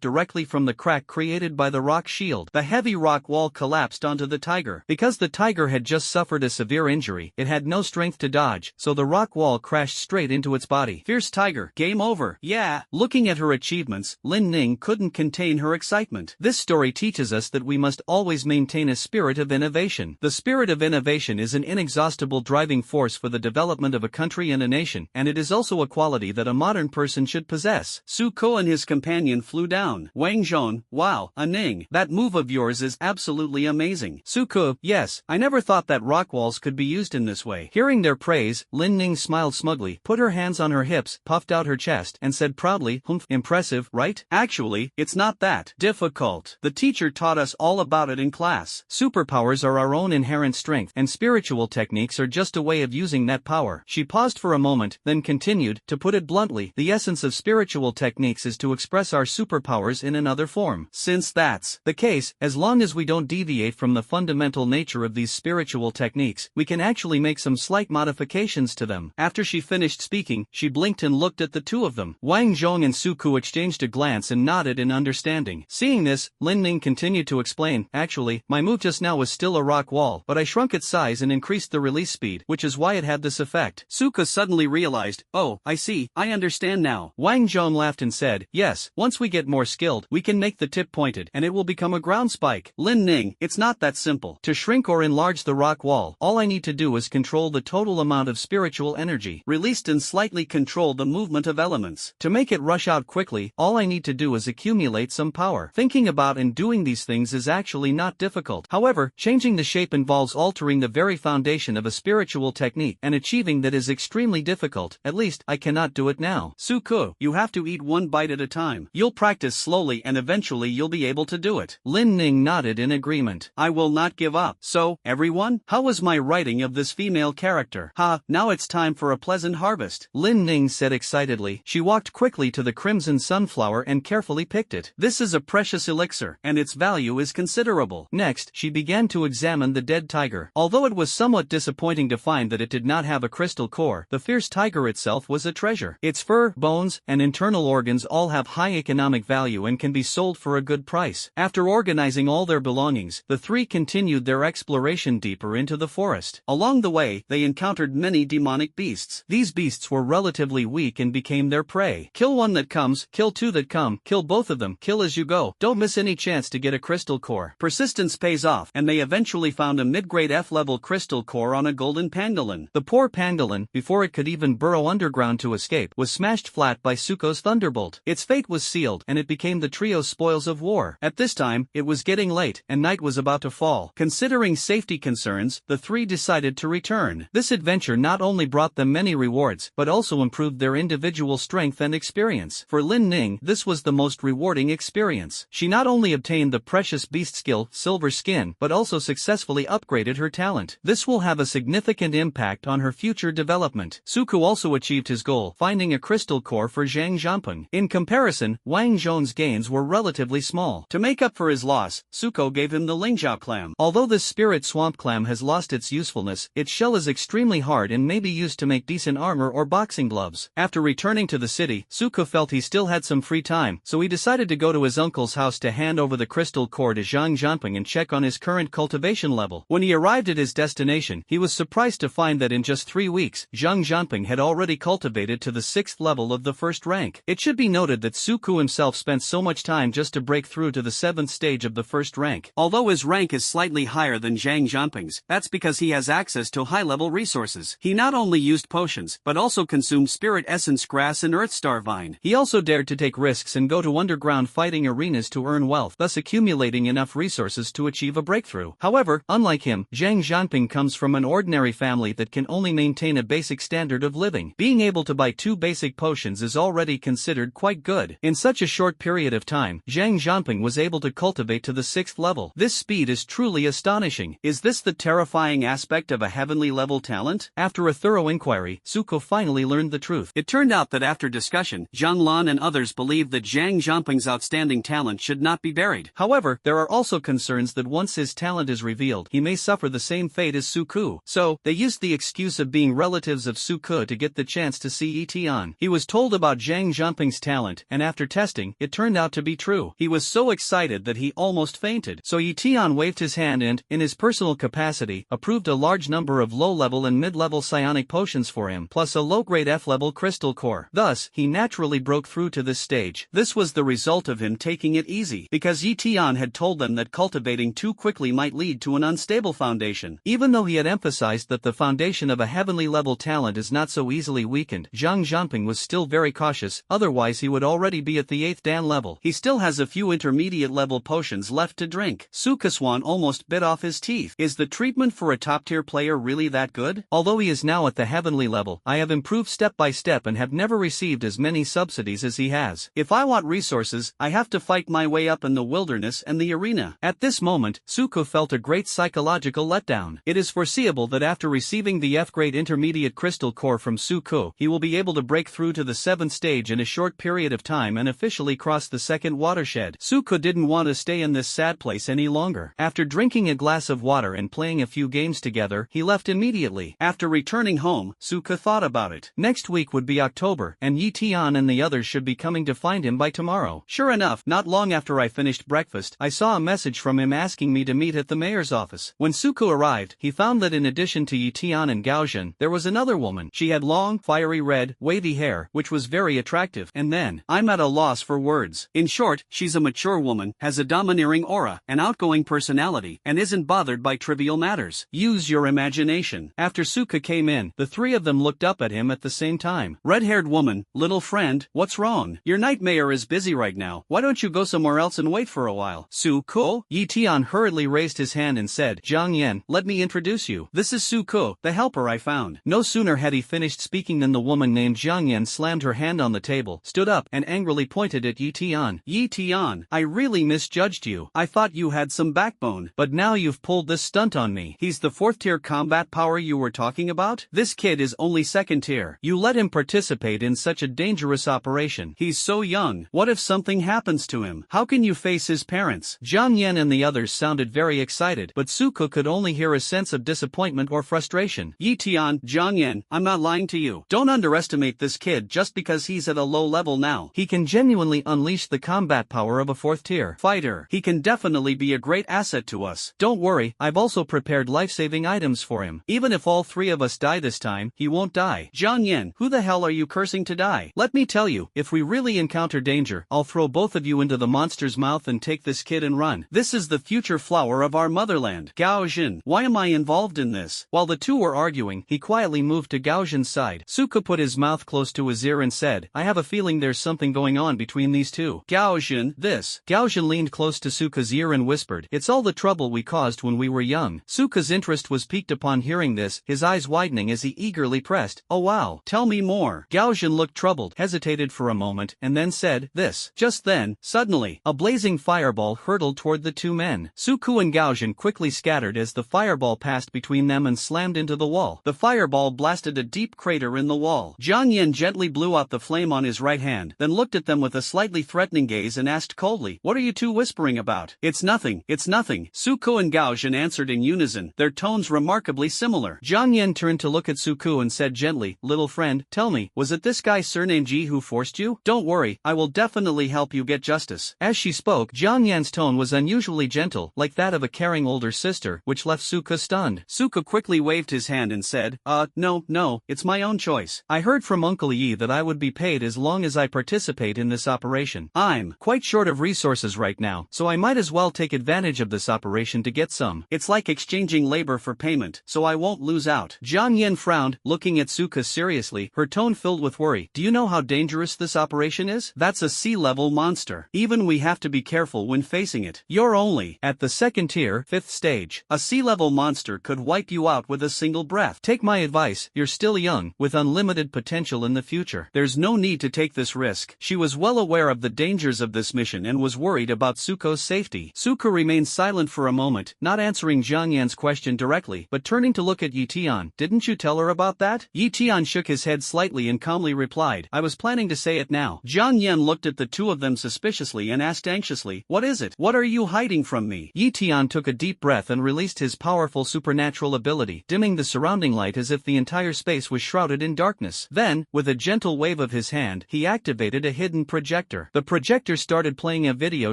directly from the crack created by the rock shield. The heavy rock wall collapsed onto the tiger. Because the tiger had just suffered a severe injury, it had no strength to dodge, so the rock wall crashed straight into its body. Fierce tiger, game over. Yeah. Looking at her achievements, Lin Ning couldn't contain her excitement. This story teaches us that we must always maintain a spirit of innovation. The spirit of innovation is an inexhaustible driving force for the development of a country and a nation, and it is also a quality that a modern person should possess. Suko and his companion flew down. Wang Zhong, wow, Ning, that move of yours is absolutely amazing. Suko, yes, I never thought that rock walls could be used in this way. Hearing their praise, Lin Ning smiled smugly, put her hands on her hips, puffed out her chest, and and said proudly, "Humph, impressive, right? Actually, it's not that difficult. The teacher taught us all about it in class. Superpowers are our own inherent strength, and spiritual techniques are just a way of using that power." She paused for a moment, then continued, "To put it bluntly, the essence of spiritual techniques is to express our superpowers in another form. Since that's the case, as long as we don't deviate from the fundamental nature of these spiritual techniques, we can actually make some slight modifications to them." After she finished speaking, she blinked and looked at the two of them. Wang Zhong and Suku exchanged a glance and nodded in understanding. Seeing this, Lin Ning continued to explain, "Actually, my move just now was still a rock wall, but I shrunk its size and increased the release speed, which is why it had this effect." Suka suddenly realized, "Oh, I see, I understand now." Wang Zhong laughed and said, "Yes, once we get more skilled, we can make the tip pointed and it will become a ground spike." Lin Ning, "It's not that simple. To shrink or enlarge the rock wall, all I need to do is control the total amount of spiritual energy released and slightly control the movement of elements. To make it rush out quickly, all I need to do is accumulate some power. Thinking about and doing these things is actually not difficult. However, changing the shape involves altering the very foundation of a spiritual technique, and achieving that is extremely difficult. At least, I cannot do it now. Suku, you have to eat one bite at a time. You'll practice slowly and eventually you'll be able to do it." Lin Ning nodded in agreement. "I will not give up. So, everyone, how was my writing of this female character? Now it's time for a pleasant harvest," Lin Ning said excitedly. She walked quickly to the crimson sunflower and carefully picked it. "This is a precious elixir, and its value is considerable." Next, she began to examine the dead tiger. Although it was somewhat disappointing to find that it did not have a crystal core, the fierce tiger itself was a treasure. Its fur, bones, and internal organs all have high economic value and can be sold for a good price. After organizing all their belongings, the three continued their exploration deeper into the forest. Along the way, they encountered many demonic beasts. These beasts were relatively weak and became their prey. Kill one that comes, kill two that come, kill both of them, kill as you go. Don't miss any chance to get a crystal core. Persistence pays off, and they eventually found a mid-grade F-level crystal core on a golden pangolin. The poor pangolin, before it could even burrow underground to escape, was smashed flat by Suko's thunderbolt. Its fate was sealed, and it became the trio's spoils of war. At this time, it was getting late, and night was about to fall. Considering safety concerns, the three decided to return. This adventure not only brought them many rewards, but also improved their individual strength and experience. For Lin Ning, this was the most rewarding experience. She not only obtained the precious beast skill, Silver Skin, but also successfully upgraded her talent. This will have a significant impact on her future development. Suku also achieved his goal, finding a crystal core for Zhang Jianping. In comparison, Wang Zhong's gains were relatively small. To make up for his loss, Suko gave him the Lingjiao clam. Although this spirit swamp clam has lost its usefulness, its shell is extremely hard and may be used to make decent armor or boxing gloves. After returning to the city, Suko felt he still had some free time, so he decided to go to his uncle's house to hand over the crystal core to Zhang Jianping and check on his current cultivation level. When he arrived at his destination, he was surprised to find that in just 3 weeks, Zhang Jianping had already cultivated to the 6th level of the first rank. It should be noted that Suku himself spent so much time just to break through to the 7th stage of the first rank. Although his rank is slightly higher than Zhang Jianping's, that's because he has access to high-level resources. He not only used potions, but also consumed spirit essence grass and earthstar vine. He also dared to take risks and go to underground fighting arenas to earn wealth, thus accumulating enough resources to achieve a breakthrough. However, unlike him, Zhang Jianping comes from an ordinary family that can only maintain a basic standard of living. Being able to buy 2 basic potions is already considered quite good. In such a short period of time, Zhang Jianping was able to cultivate to the 6th level. This speed is truly astonishing. Is this the terrifying aspect of a heavenly level talent? After a thorough inquiry, Suko finally learned the truth. It turned out that after discussion, Zhang Lan and others believed that Zhang Jianping's outstanding talent should not be buried. However, there are also concerns that once his talent is revealed, he may suffer the same fate as Suku. So, they used the excuse of being relatives of Suku to get the chance to see Etian. He was told about Zhang Jianping's talent, and after testing, it turned out to be true. He was so excited that he almost fainted. So Etian waved his hand and, in his personal capacity, approved a large number of low-level and mid-level psionic potions for him, plus a low-grade F-level crystal core. Thus, he naturally broke through to this stage. This was the result of him taking it easy, because Etian had told them that cultivating too quickly might lead to an unstable foundation. Even though he had emphasized that the foundation of a heavenly level talent is not so easily weakened, Zhang Jianping was still very cautious, otherwise he would already be at the 8th Dan level. He still has a few intermediate level potions left to drink. Sukaswan almost bit off his teeth. Is the treatment for a top-tier player really that good? Although he is now at the heavenly level, I have improved step by step and have never received received as many subsidies as he has. If I want resources, I have to fight my way up in the wilderness and the arena. At this moment, Suko felt a great psychological letdown. It is foreseeable that after receiving the F-grade intermediate crystal core from Suko, he will be able to break through to the 7th stage in a short period of time and officially cross the second watershed. Suko didn't want to stay in this sad place any longer. After drinking a glass of water and playing a few games together, he left immediately. After returning home, Suko thought about it. Next week would be October, and Yi Tian and the others should be coming to find him by tomorrow. Sure enough, not long after I finished breakfast, I saw a message from him asking me to meet at the mayor's office. When Suko arrived, he found that in addition to Yi Tian and Gao Jin, there was another woman. She had long, fiery red, wavy hair, which was very attractive. And then, I'm at a loss for words. In short, she's a mature woman, has a domineering aura, an outgoing personality, and isn't bothered by trivial matters. Use your imagination. After Suko came in, the three of them looked up at him at the same time. Red-haired woman, little friend, what's wrong? Your night mayor is busy right now. Why don't you go somewhere else and wait for a while? Suko? Yi Tian hurriedly raised his hand and said, Zhang Yan, let me introduce you. This is Suko, the helper I found. No sooner had he finished speaking than the woman named Zhang Yan slammed her hand on the table, stood up, and angrily pointed at Yi Tian. Yi Tian, I really misjudged you. I thought you had some backbone, but now you've pulled this stunt on me. He's the 4th tier combat power you were talking about? This kid is only 2nd tier. You let him participate in such a dangerous operation. He's so young. What if something happens to him? How can you face his parents? Zhang Yan and the others sounded very excited, but Suko could only hear a sense of disappointment or frustration. Yi Tian, Zhang Yan, I'm not lying to you. Don't underestimate this kid just because he's at a low level now. He can genuinely unleash the combat power of a 4th tier fighter. He can definitely be a great asset to us. Don't worry, I've also prepared life-saving items for him. Even if all three of us die this time, he won't die. Zhang Yan, who the hell are you cursing to die? Let me tell you, if we really encounter danger, I'll throw both of you into the monster's mouth and take this kid and run. This is the future flower of our motherland. Gao Jin, why am I involved in this? While the two were arguing, he quietly moved to Gao Jin's side. Suko put his mouth close to his ear and said, I have a feeling there's something going on between these two. Gao Jin, this. Gao Jin leaned close to Suko's ear and whispered, it's all the trouble we caused when we were young. Suko's interest was piqued upon hearing this, his eyes widening as he eagerly pressed, oh wow, tell me more. Gao Jin looked troubled, hesitated for a moment, and then said, this. Just then, suddenly, a blazing fireball hurtled toward the two men. Suko and Gao Jin quickly scattered as the fireball passed between them and slammed into the wall. The fireball blasted a deep crater in the wall. Zhang Yan gently blew out the flame on his right hand, then looked at them with a slightly threatening gaze and asked coldly, what are you two whispering about? It's nothing, it's nothing. Suko and Gao Jin answered in unison, their tones remarkably similar. Zhang Yan turned to look at Suko and said gently, little friend, tell me, was it this guy surnamed Ji who forced you? Don't worry, I will definitely help you get justice. As she spoke, Zhang Yan's tone was unusually gentle, like that of a caring older sister, which left Suko stunned. Suko quickly waved his hand and said, no, it's my own choice. I heard from Uncle Yi that I would be paid as long as I participate in this operation. I'm quite short of resources right now, so I might as well take advantage of this operation to get some. It's like exchanging labor for payment, so I won't lose out. Zhang Yan frowned, looking at Suko seriously, her tone filled with worry. Do you know how dangerous this operation is? That's a sea-level monster. Even we have to be careful when facing it. You're only at the 2nd tier, 5th stage. A sea-level monster could wipe you out with a single breath. Take my advice, you're still young, with unlimited potential in the future. There's no need to take this risk. She was well aware of the dangers of this mission and was worried about Suko's safety. Suko remained silent for a moment, not answering Zhang Yan's question directly, but turning to look at Yi Tian. Didn't you tell her about that? Yi Tian shook his head slightly and calmly replied, I was planning to say it now. Zhang Yan looked at the two of them suspiciously and asked anxiously, what is it? What are you hiding from me? Yi Tian took a deep breath and released his powerful supernatural ability, dimming the surrounding light as if the entire space was shrouded in darkness. Then, with a gentle wave of his hand, he activated a hidden projector. The projector started playing a video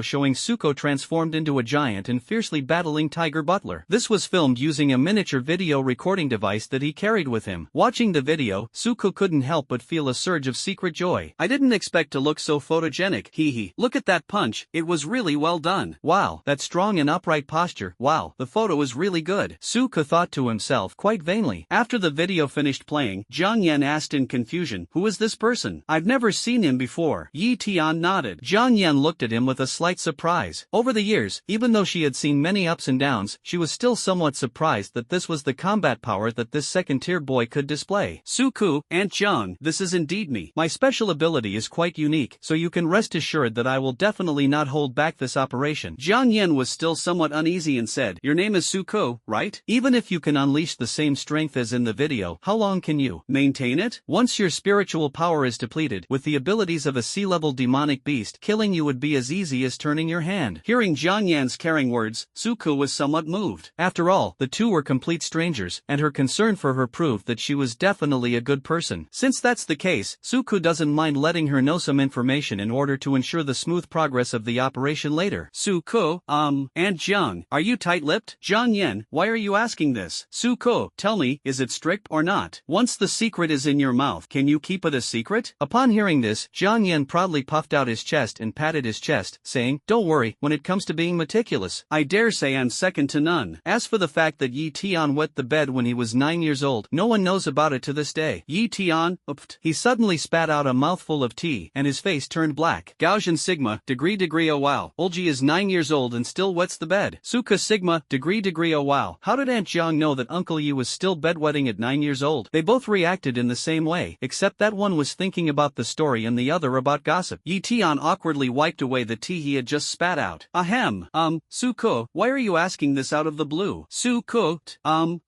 showing Suko transformed into a giant and fiercely battling Tiger Butler. This was filmed using a miniature video recording device that he carried with him. Watching the video, Suko couldn't help but feel a surge of secret joy. I didn't expect to look so photogenic, hee. Look at that punch, it was really well done. Wow, that strong and upright posture, wow, the photo is really good. Suko thought to himself quite vainly. After the video finished playing, Zhang Yan asked in confusion, who is this person? I've never seen him before. Yi Tian nodded. Zhang Yan looked at him with a slight surprise. Over the years, even though she had seen many ups and downs, she was still somewhat surprised that this was the combat power that this 2nd tier boy could display. Suko, Aunt Zhang, this is indeed me. me. My special ability is quite unique, so you can rest assured that I will definitely not hold back this operation. Jiang Yan was still somewhat uneasy and said, your name is Suko, right? Even if you can unleash the same strength as in the video, how long can you maintain it? Once your spiritual power is depleted, with the abilities of a sea-level demonic beast, killing you would be as easy as turning your hand. Hearing Jiang Yan's caring words, Suko was somewhat moved. After all, the two were complete strangers, and her concern for her proved that she was definitely a good person. Since that's the case, Suko doesn't mind letting her know some information in order to ensure the smooth progress of the operation later. Suko, Aunt Jiang, are you tight-lipped? Jiang Yan, why are you asking this? Suko, tell me, is it strict or not? Once the secret is in your mouth, can you keep it a secret? Upon hearing this, Jiang Yan proudly puffed out his chest and patted his chest, saying, don't worry, when it comes to being meticulous, I dare say I'm second to none. As for the fact that Yi Tian wet the bed when he was 9 years old, no one knows about it to this day. Yi Tian, he suddenly spat out a mouthful of tea, and his face turned black. Gaussian Sigma, degree oh wow. Olji is 9 years old and still wets the bed. Suka Sigma, degree oh wow. How did Aunt Jiang know that Uncle Yi was still bedwetting at 9 years old? They both reacted in the same way, except that one was thinking about the story and the other about gossip. Yi Tian awkwardly wiped away the tea he had just spat out. Ahem, Suko, why are you asking this out of the blue? Suko,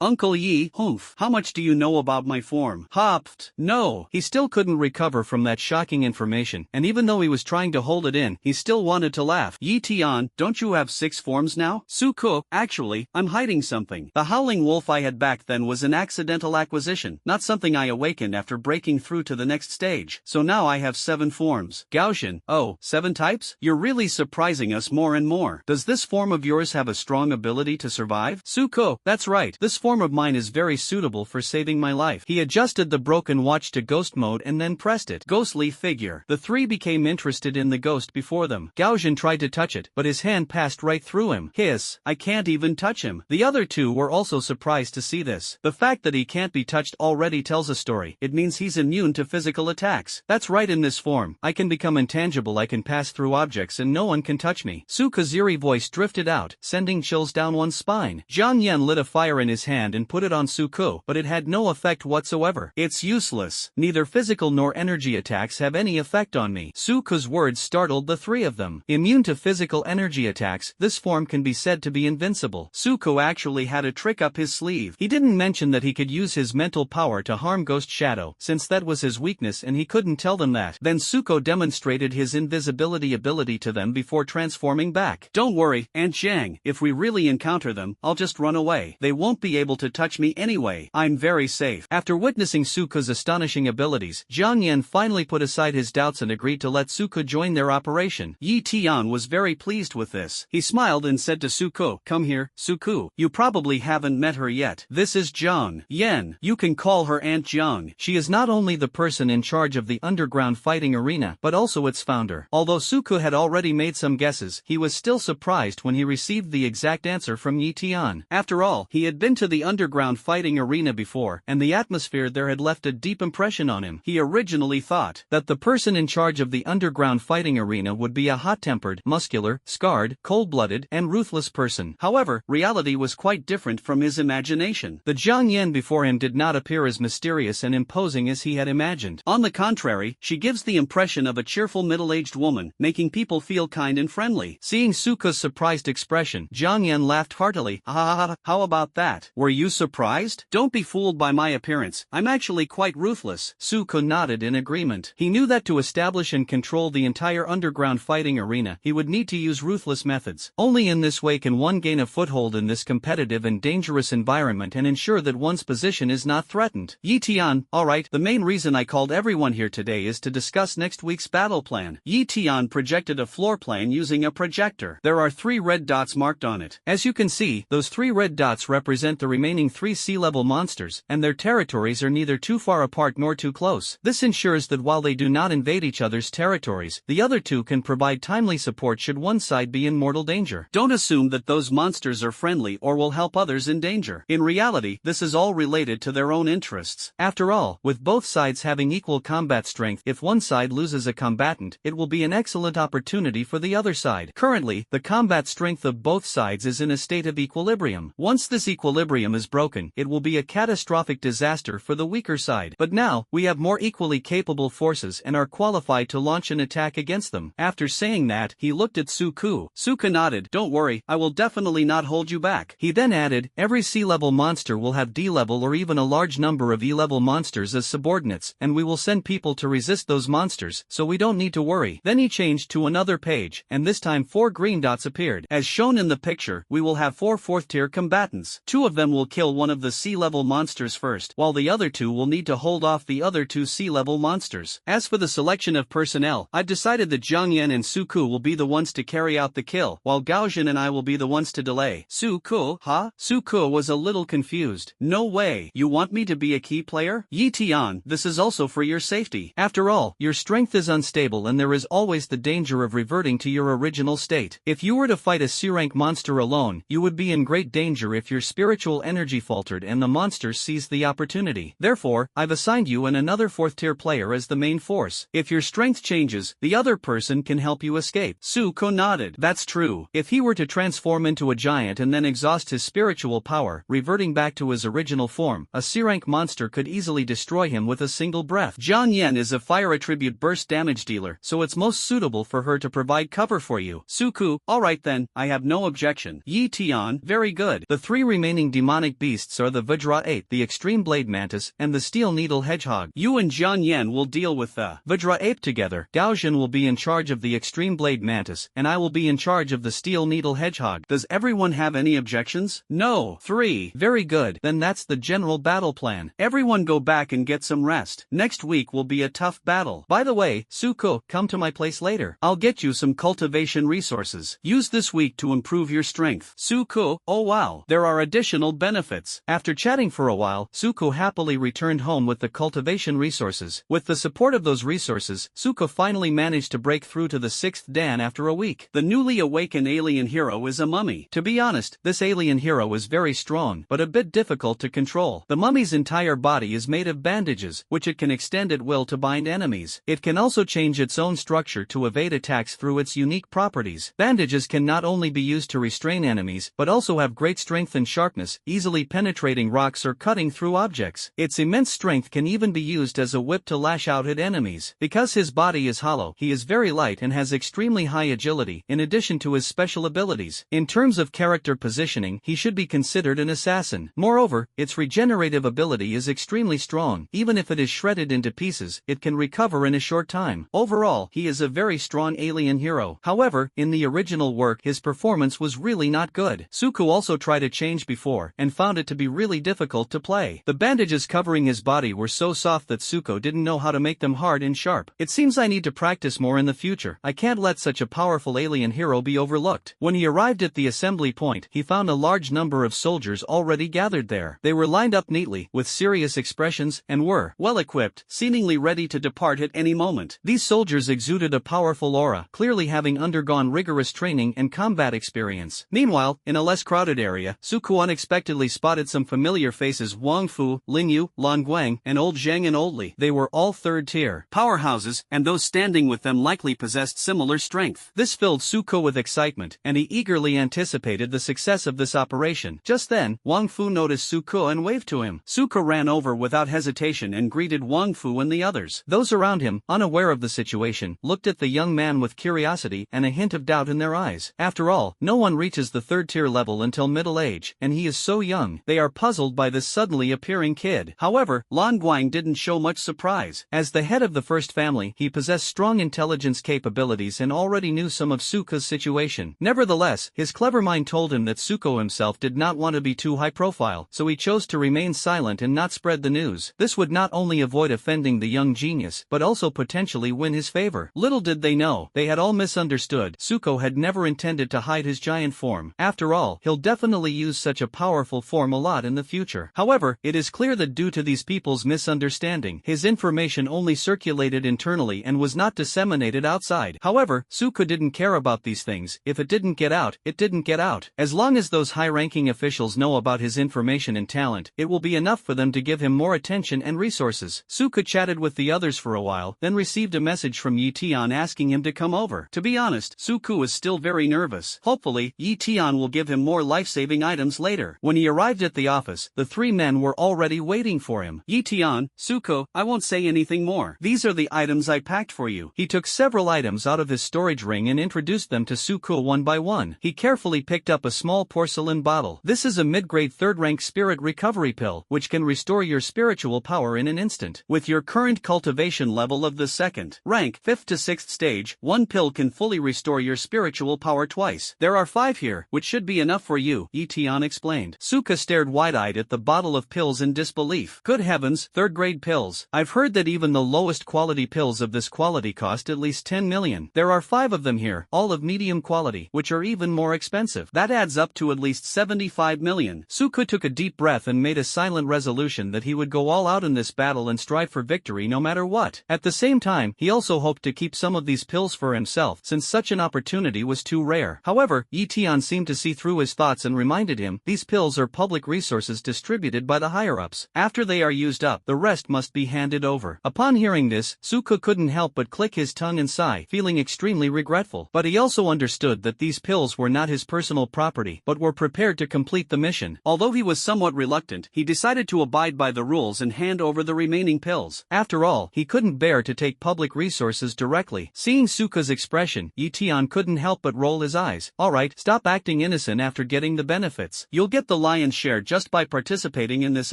Uncle Yi, humph, how much do you know about my form? Hopft, no. He still couldn't recover from that shocking information, and even though he was trying to hold it in, he still wanted to laugh. Yi Tian, don't you have 6 forms now? Suko, actually, I'm hiding something. The howling wolf I had back then was an accidental acquisition, not something I awakened after breaking through to the next stage. So now I have 7 forms. Gaussian, oh, 7 types? You're really surprising us more and more. Does this form of yours have a strong ability to survive? Suko, that's right. This form of mine is very suitable for saving my life. He adjusted the broken watch to ghost mode and then pressed it. Ghostly figure. The three became interested in the ghost before them. Gaussian tried to touch it, but his hand passed right through him. Hiss, I can't even touch him. The other two were also surprised to see this. The fact that he can't be touched already tells a story. It means he's immune to physical attacks. That's right, in this form, I can become intangible. I can pass through objects and no one can touch me. Suka's eerie voice drifted out, sending chills down one's spine. Jiang Yan lit a fire in his hand and put it on Suko, but it had no effect whatsoever. It's useless. Neither physical nor energy attacks have any effect on me. Suko's words startled the three of them. Immune to physical energy attacks, this form can be said to be invincible. Suko actually had a trick up his sleeve. He didn't mention that he could use his mental power to harm Ghost Shadow, since that was his weakness and he couldn't tell them that. Then Suko demonstrated his invisibility ability to them before transforming back. Don't worry, Aunt Jiang, if we really encounter them, I'll just run away. They won't be able to touch me anyway. I'm very safe. After witnessing Suko's astonishing abilities, Jiang Yan finally put aside his doubts and agreed to let Suko join their operation. Yi Tian was very pleased with this. He smiled and said to Suko, come here, Suko. You probably haven't met her yet. This is Jiang Yan. You can call her Aunt Jiang. She is not only the person in charge of the underground fighting arena, but also its founder. Although Suko had already made some guesses, he was still surprised when he received the exact answer from Yi Tian. After all, he had been to the underground fighting arena before, and the atmosphere there had left a deep impression on him. He originally thought that the person in charge of the underground fighting arena would be a hot-tempered, muscular, scarred, cold-blooded, and ruthless person. However, reality was quite different from his imagination. The Jiang Yan before him did not appear as mysterious and imposing as he had imagined. On the contrary, she gives the impression of a cheerful middle-aged woman, making people feel kind and friendly. Seeing Suko's surprised expression, Jiang Yan laughed heartily. How about that? Were you surprised? Don't be fooled by my appearance. I'm actually quite ruthless. Suko nodded in agreement. He knew that to establish and control the entire underground fighting arena, he would need to use ruthless methods. Only in this way can one gain a foothold in this competitive and dangerous environment and ensure that one's position is not threatened. Yi Tian, alright, the main reason I called everyone here today is to discuss next week's battle plan. Yi Tian projected a floor plan using a projector. There are 3 red dots marked on it. As you can see, those 3 red dots represent the remaining 3 sea-level monsters, and their territories are neither too far apart nor too close. This ensures that while they do not invade each other's territories, the other two can provide timely support should one side be in mortal danger. Don't assume that those monsters are friendly or will help others in danger. In reality, this is all related to their own interests. After all, with both sides having equal combat strength, if one side loses a combatant, it will be an excellent opportunity for the other side. Currently, the combat strength of both sides is in a state of equilibrium. Once this equilibrium is broken, it will be a catastrophic disaster for the weaker side. But now, we have more equally capable forces and are qualified to launch an attack against them. After saying that, he looked at Suku. Suku nodded. Don't worry, I will definitely not hold you back. He then added, every C-level monster will have D-level or even a large number of E-level monsters as subordinates, and we will send people to resist those monsters, so we don't need to worry. Then he changed to another page, and this time 4 green dots appeared. As shown in the picture, we will have 4 4th-tier combatants. 2 of them will kill one of the C-level monsters first, while the other 2 will need to hold off the other 2 C-level monsters. As for the selection of personnel, I've decided that Zhang Yan and Suku will be the ones to carry out the kill, while Gaojin and I will be the ones to delay. Suku, huh? Suku was a little confused. No way, you want me to be a key player? Yi Tian, this is also for your safety. After all, your strength is unstable and there is always the danger of reverting to your original state. If you were to fight a C-rank monster alone, you would be in great danger if your spiritual energy faltered and the monster seized the opportunity. Therefore, I've assigned you and another 4th-tier player as the main force. If your strength changes, the other person can help you escape. Suko nodded. That's true. If he were to transform into a giant and then exhaust his spiritual power, reverting back to his original form, a C-rank monster could easily destroy him with a single breath. Zhang Yan is a fire attribute burst damage dealer, so it's most suitable for her to provide cover for you. Suku, alright then, I have no objection. Yi Tian, very good. The 3 remaining demonic beasts are the Vajra Ape, the Extreme Blade Mantis, and the Steel Needle Hedgehog. You and Zhang Yan will deal with the Vajra Ape together. Gaojin will be in charge of the Extreme Blade Mantis, and I will be in charge of the Steel Needle Hedgehog. Does everyone have any objections? No. 3. Very good. Then that's the general battle plan. Everyone go back and get some rest. Next week will be a tough battle. By the way, Suko, come to my place later. I'll get you some cultivation resources. Use this week to improve your strength. Suko, oh wow, there are additional benefits. After chatting for a while, Suko happily returned home with the cultivation resources. With the support of those resources, Suko finally managed to break through to the 6th Dan after a week. The newly awakened alien hero is a mummy. To be honest, this alien hero is very strong, but a bit difficult to control. The mummy's entire body is made of bandages, which it can extend at will to bind enemies. It can also change its own structure to evade attacks through its unique properties. Bandages can not only be used to restrain enemies, but also have great strength and sharpness, easily penetrating rocks or cutting through objects. Its immense strength can even be used as a whip to lash out at enemies. Because his body is hollow, he is very light and has extremely high agility, in addition to his special abilities. In terms of character positioning, he should be considered an assassin. Moreover, its regenerative ability is extremely strong. Even if it is shredded into pieces, it can recover in a short time. Overall, he is a very strong alien hero. However, in the original work his performance was really not good. Suku also tried a change before, and found it to be really difficult to play. The bandages covering his body were so soft that Suko didn't know how to make them hard and sharp. It seems I need to practice more in the future. I can't let such a powerful alien hero be overlooked. When he arrived at the assembly point, he found a large number of soldiers already gathered there. They were lined up neatly, with serious expressions, and were well equipped, seemingly ready to depart at any moment. These soldiers exuded a powerful aura, clearly having undergone rigorous training and combat experience. Meanwhile, in a less crowded area, Suku unexpectedly spotted some familiar faces: Wang Fu, Ling Yu, Lan Guang, and Old Zheng and Old Li. They were all 3rd-tier powerhouses, and those standing with them likely possessed similar strength. This filled Suko with excitement, and he eagerly anticipated the success of this operation. Just then, Wang Fu noticed Suko and waved to him. Suko ran over without hesitation and greeted Wang Fu and the others. Those around him, unaware of the situation, looked at the young man with curiosity and a hint of doubt in their eyes. After all, no one reaches the 3rd-tier level until middle age, and he is so young. They are puzzled by this suddenly appearing kid. However, Lan Guang didn't show much surprise. As the head of the first family, he possessed strong intelligence capabilities and already knew some of Suko's situation. Nevertheless, his clever mind told him that Suko himself did not want to be too high profile, so he chose to remain silent and not spread the news. This would not only avoid offending the young genius, but also potentially win his favor. Little did they know, they had all misunderstood. Suko had never intended to hide his giant form. After all, he'll definitely use such a powerful form a lot in the future. However, it is clear that due to these people's misunderstanding, his information only circulated internally and was not disseminated outside. However, Suko didn't care about these things. If it didn't get out, it didn't get out. As long as those high-ranking officials know about his information and talent, it will be enough for them to give him more attention and resources. Suko chatted with the others for a while, then received a message from Yi Tian asking him to come over. To be honest, Suko is still very nervous. Hopefully, Yi Tian will give him more life-saving items later. When he arrived at the office, the 3 men were already waiting for him. Yi Tian, Suko, I won't say anything more. These are the items I packed for you. He took several items out of his storage ring and introduced them to Suko one by one. He carefully picked up a small porcelain bottle. This is a mid-grade third-rank spirit recovery pill, which can restore your spiritual power in an instant. With your current cultivation level of the second rank, 5th to 6th stage, one pill can fully restore your spiritual power twice. There are 5 here, which should be enough for you, Etian explained. Suka stared wide-eyed at the bottle of pills in disbelief. Good heavens, third-grade pills. I've heard that even the lowest quality pills of this quality cost at least 10 million. There are 5 of them here, all of medium quality, which are even more expensive. That adds up to at least 75 million. Suka took a deep breath and made a silent resolution that he would go all out in this battle and strive for victory no matter what. At the same time, he also hoped to keep some of these pills for himself, since such an opportunity was too rare. However, Etian seemed to see through his thoughts and reminded him, these pills are public resources distributed by the higher-ups. After they are used up, the rest must be handed over. Upon hearing this, Suka couldn't help but click his tongue and sigh, feeling extremely regretful. But he also understood that these pills were not his personal property, but were prepared to complete the mission. Although he was somewhat reluctant, he decided to abide by the rules and hand over the remaining pills. After all, he couldn't bear to take public resources directly. Seeing Suka's expression, Etian couldn't help but roll his eyes. Alright, stop acting innocent after getting the benefits. You'll get the lion's share just by participating in this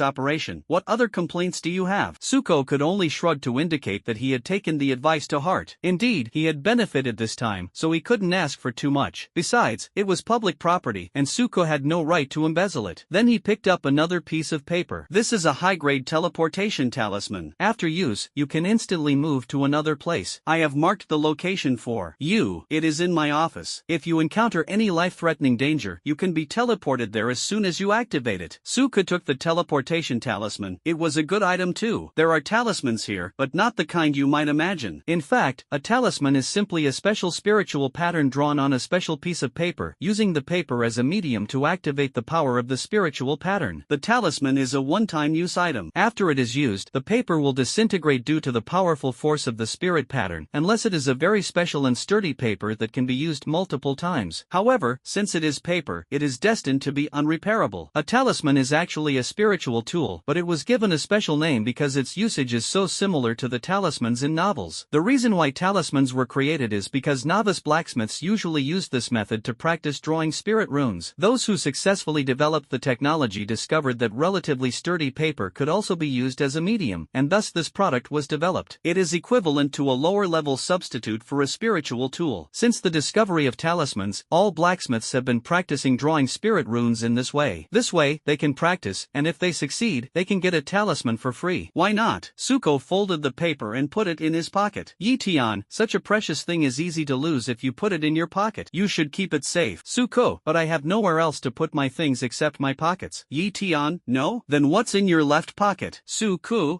operation. What other complaints do you have? Suko could only shrug to indicate that he had taken the advice to heart. Indeed, he had benefited this time, so he couldn't ask for too much. Besides, it was public property, and Suko had no right to embezzle it. Then he picked up another piece of paper. This is a high-grade teleportation talisman. After use, you can instantly move to another place. I have marked the location for you. It is in my office. If you encounter any life-threatening danger, you can be teleported there as soon as you activate it. Suka took the teleportation talisman. It was a good item too. There are talismans here, but not the kind you might imagine. In fact, a talisman is simply a special spiritual pattern drawn on a special piece of paper, using the paper as a medium to activate the power of the spiritual pattern. The talisman is a one-time use item. After it is used, the paper will disintegrate due to the powerful force of the spirit pattern, unless it is a very special and sturdy paper that can be used multiple times. However, since it is paper, it is destined to be unrepairable. A talisman is actually a spiritual tool, but it was given a special name because its usage is so similar to the talismans in novels. The reason why talismans were created is because novice blacksmiths usually used this method to practice drawing spirit runes. Those who successfully developed the technology discovered that relatively sturdy paper could also be used as a medium, and thus this product was developed. It is equivalent to a lower-level substitute for a spiritual tool. Since the discovery of talismans, all blacksmiths have been practicing drawing spirit runes in this way. This way, they can practice, and if they succeed, they can get a talisman for free. Why not? Suko folded the paper and put it in his pocket. Yitian, such a precious thing is easy to lose if you put it in your pocket. You should keep it safe. Suko, but I have nowhere else to put my things except my pockets. Yitian, no? Then what's in your left pocket? Suku,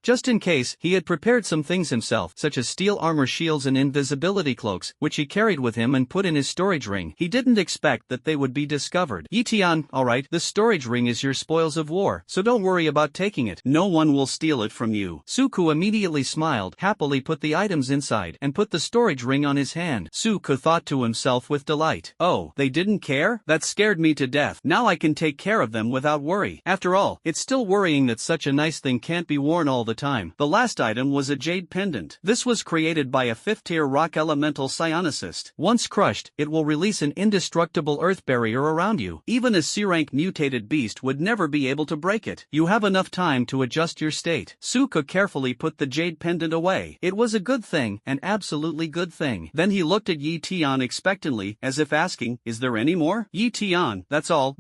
just in case, he had prepared some things himself, such as steel armor shields and invisibility cloaks, which he carried with him and put in his storage ring. He didn't expect that they would be discovered. Yitian, alright, the storage ring is your spoils of war, so don't worry about taking it. No one will steal it from you. Suku immediately smiled, happily put the items inside, and put the storage ring on his hand. Suku thought to himself with delight. Oh, they didn't care? That scared me to death. Now I can take care of them without worry. After all, it's still worrying that such a nice thing can't be worn all the time. The last item was a jade pendant. This was created by a 5th-tier rock elemental psionicist. Once crushed, it will release an indestructible earth barrier around you. Even a C-rank mutated beast would never be able to break it. You have enough time to adjust your state. Suka carefully put the jade pendant away. It was a good thing, an absolutely good thing. Then he looked at Yi Tian expectantly, as if asking, is there any more? Yi Tian, that's all.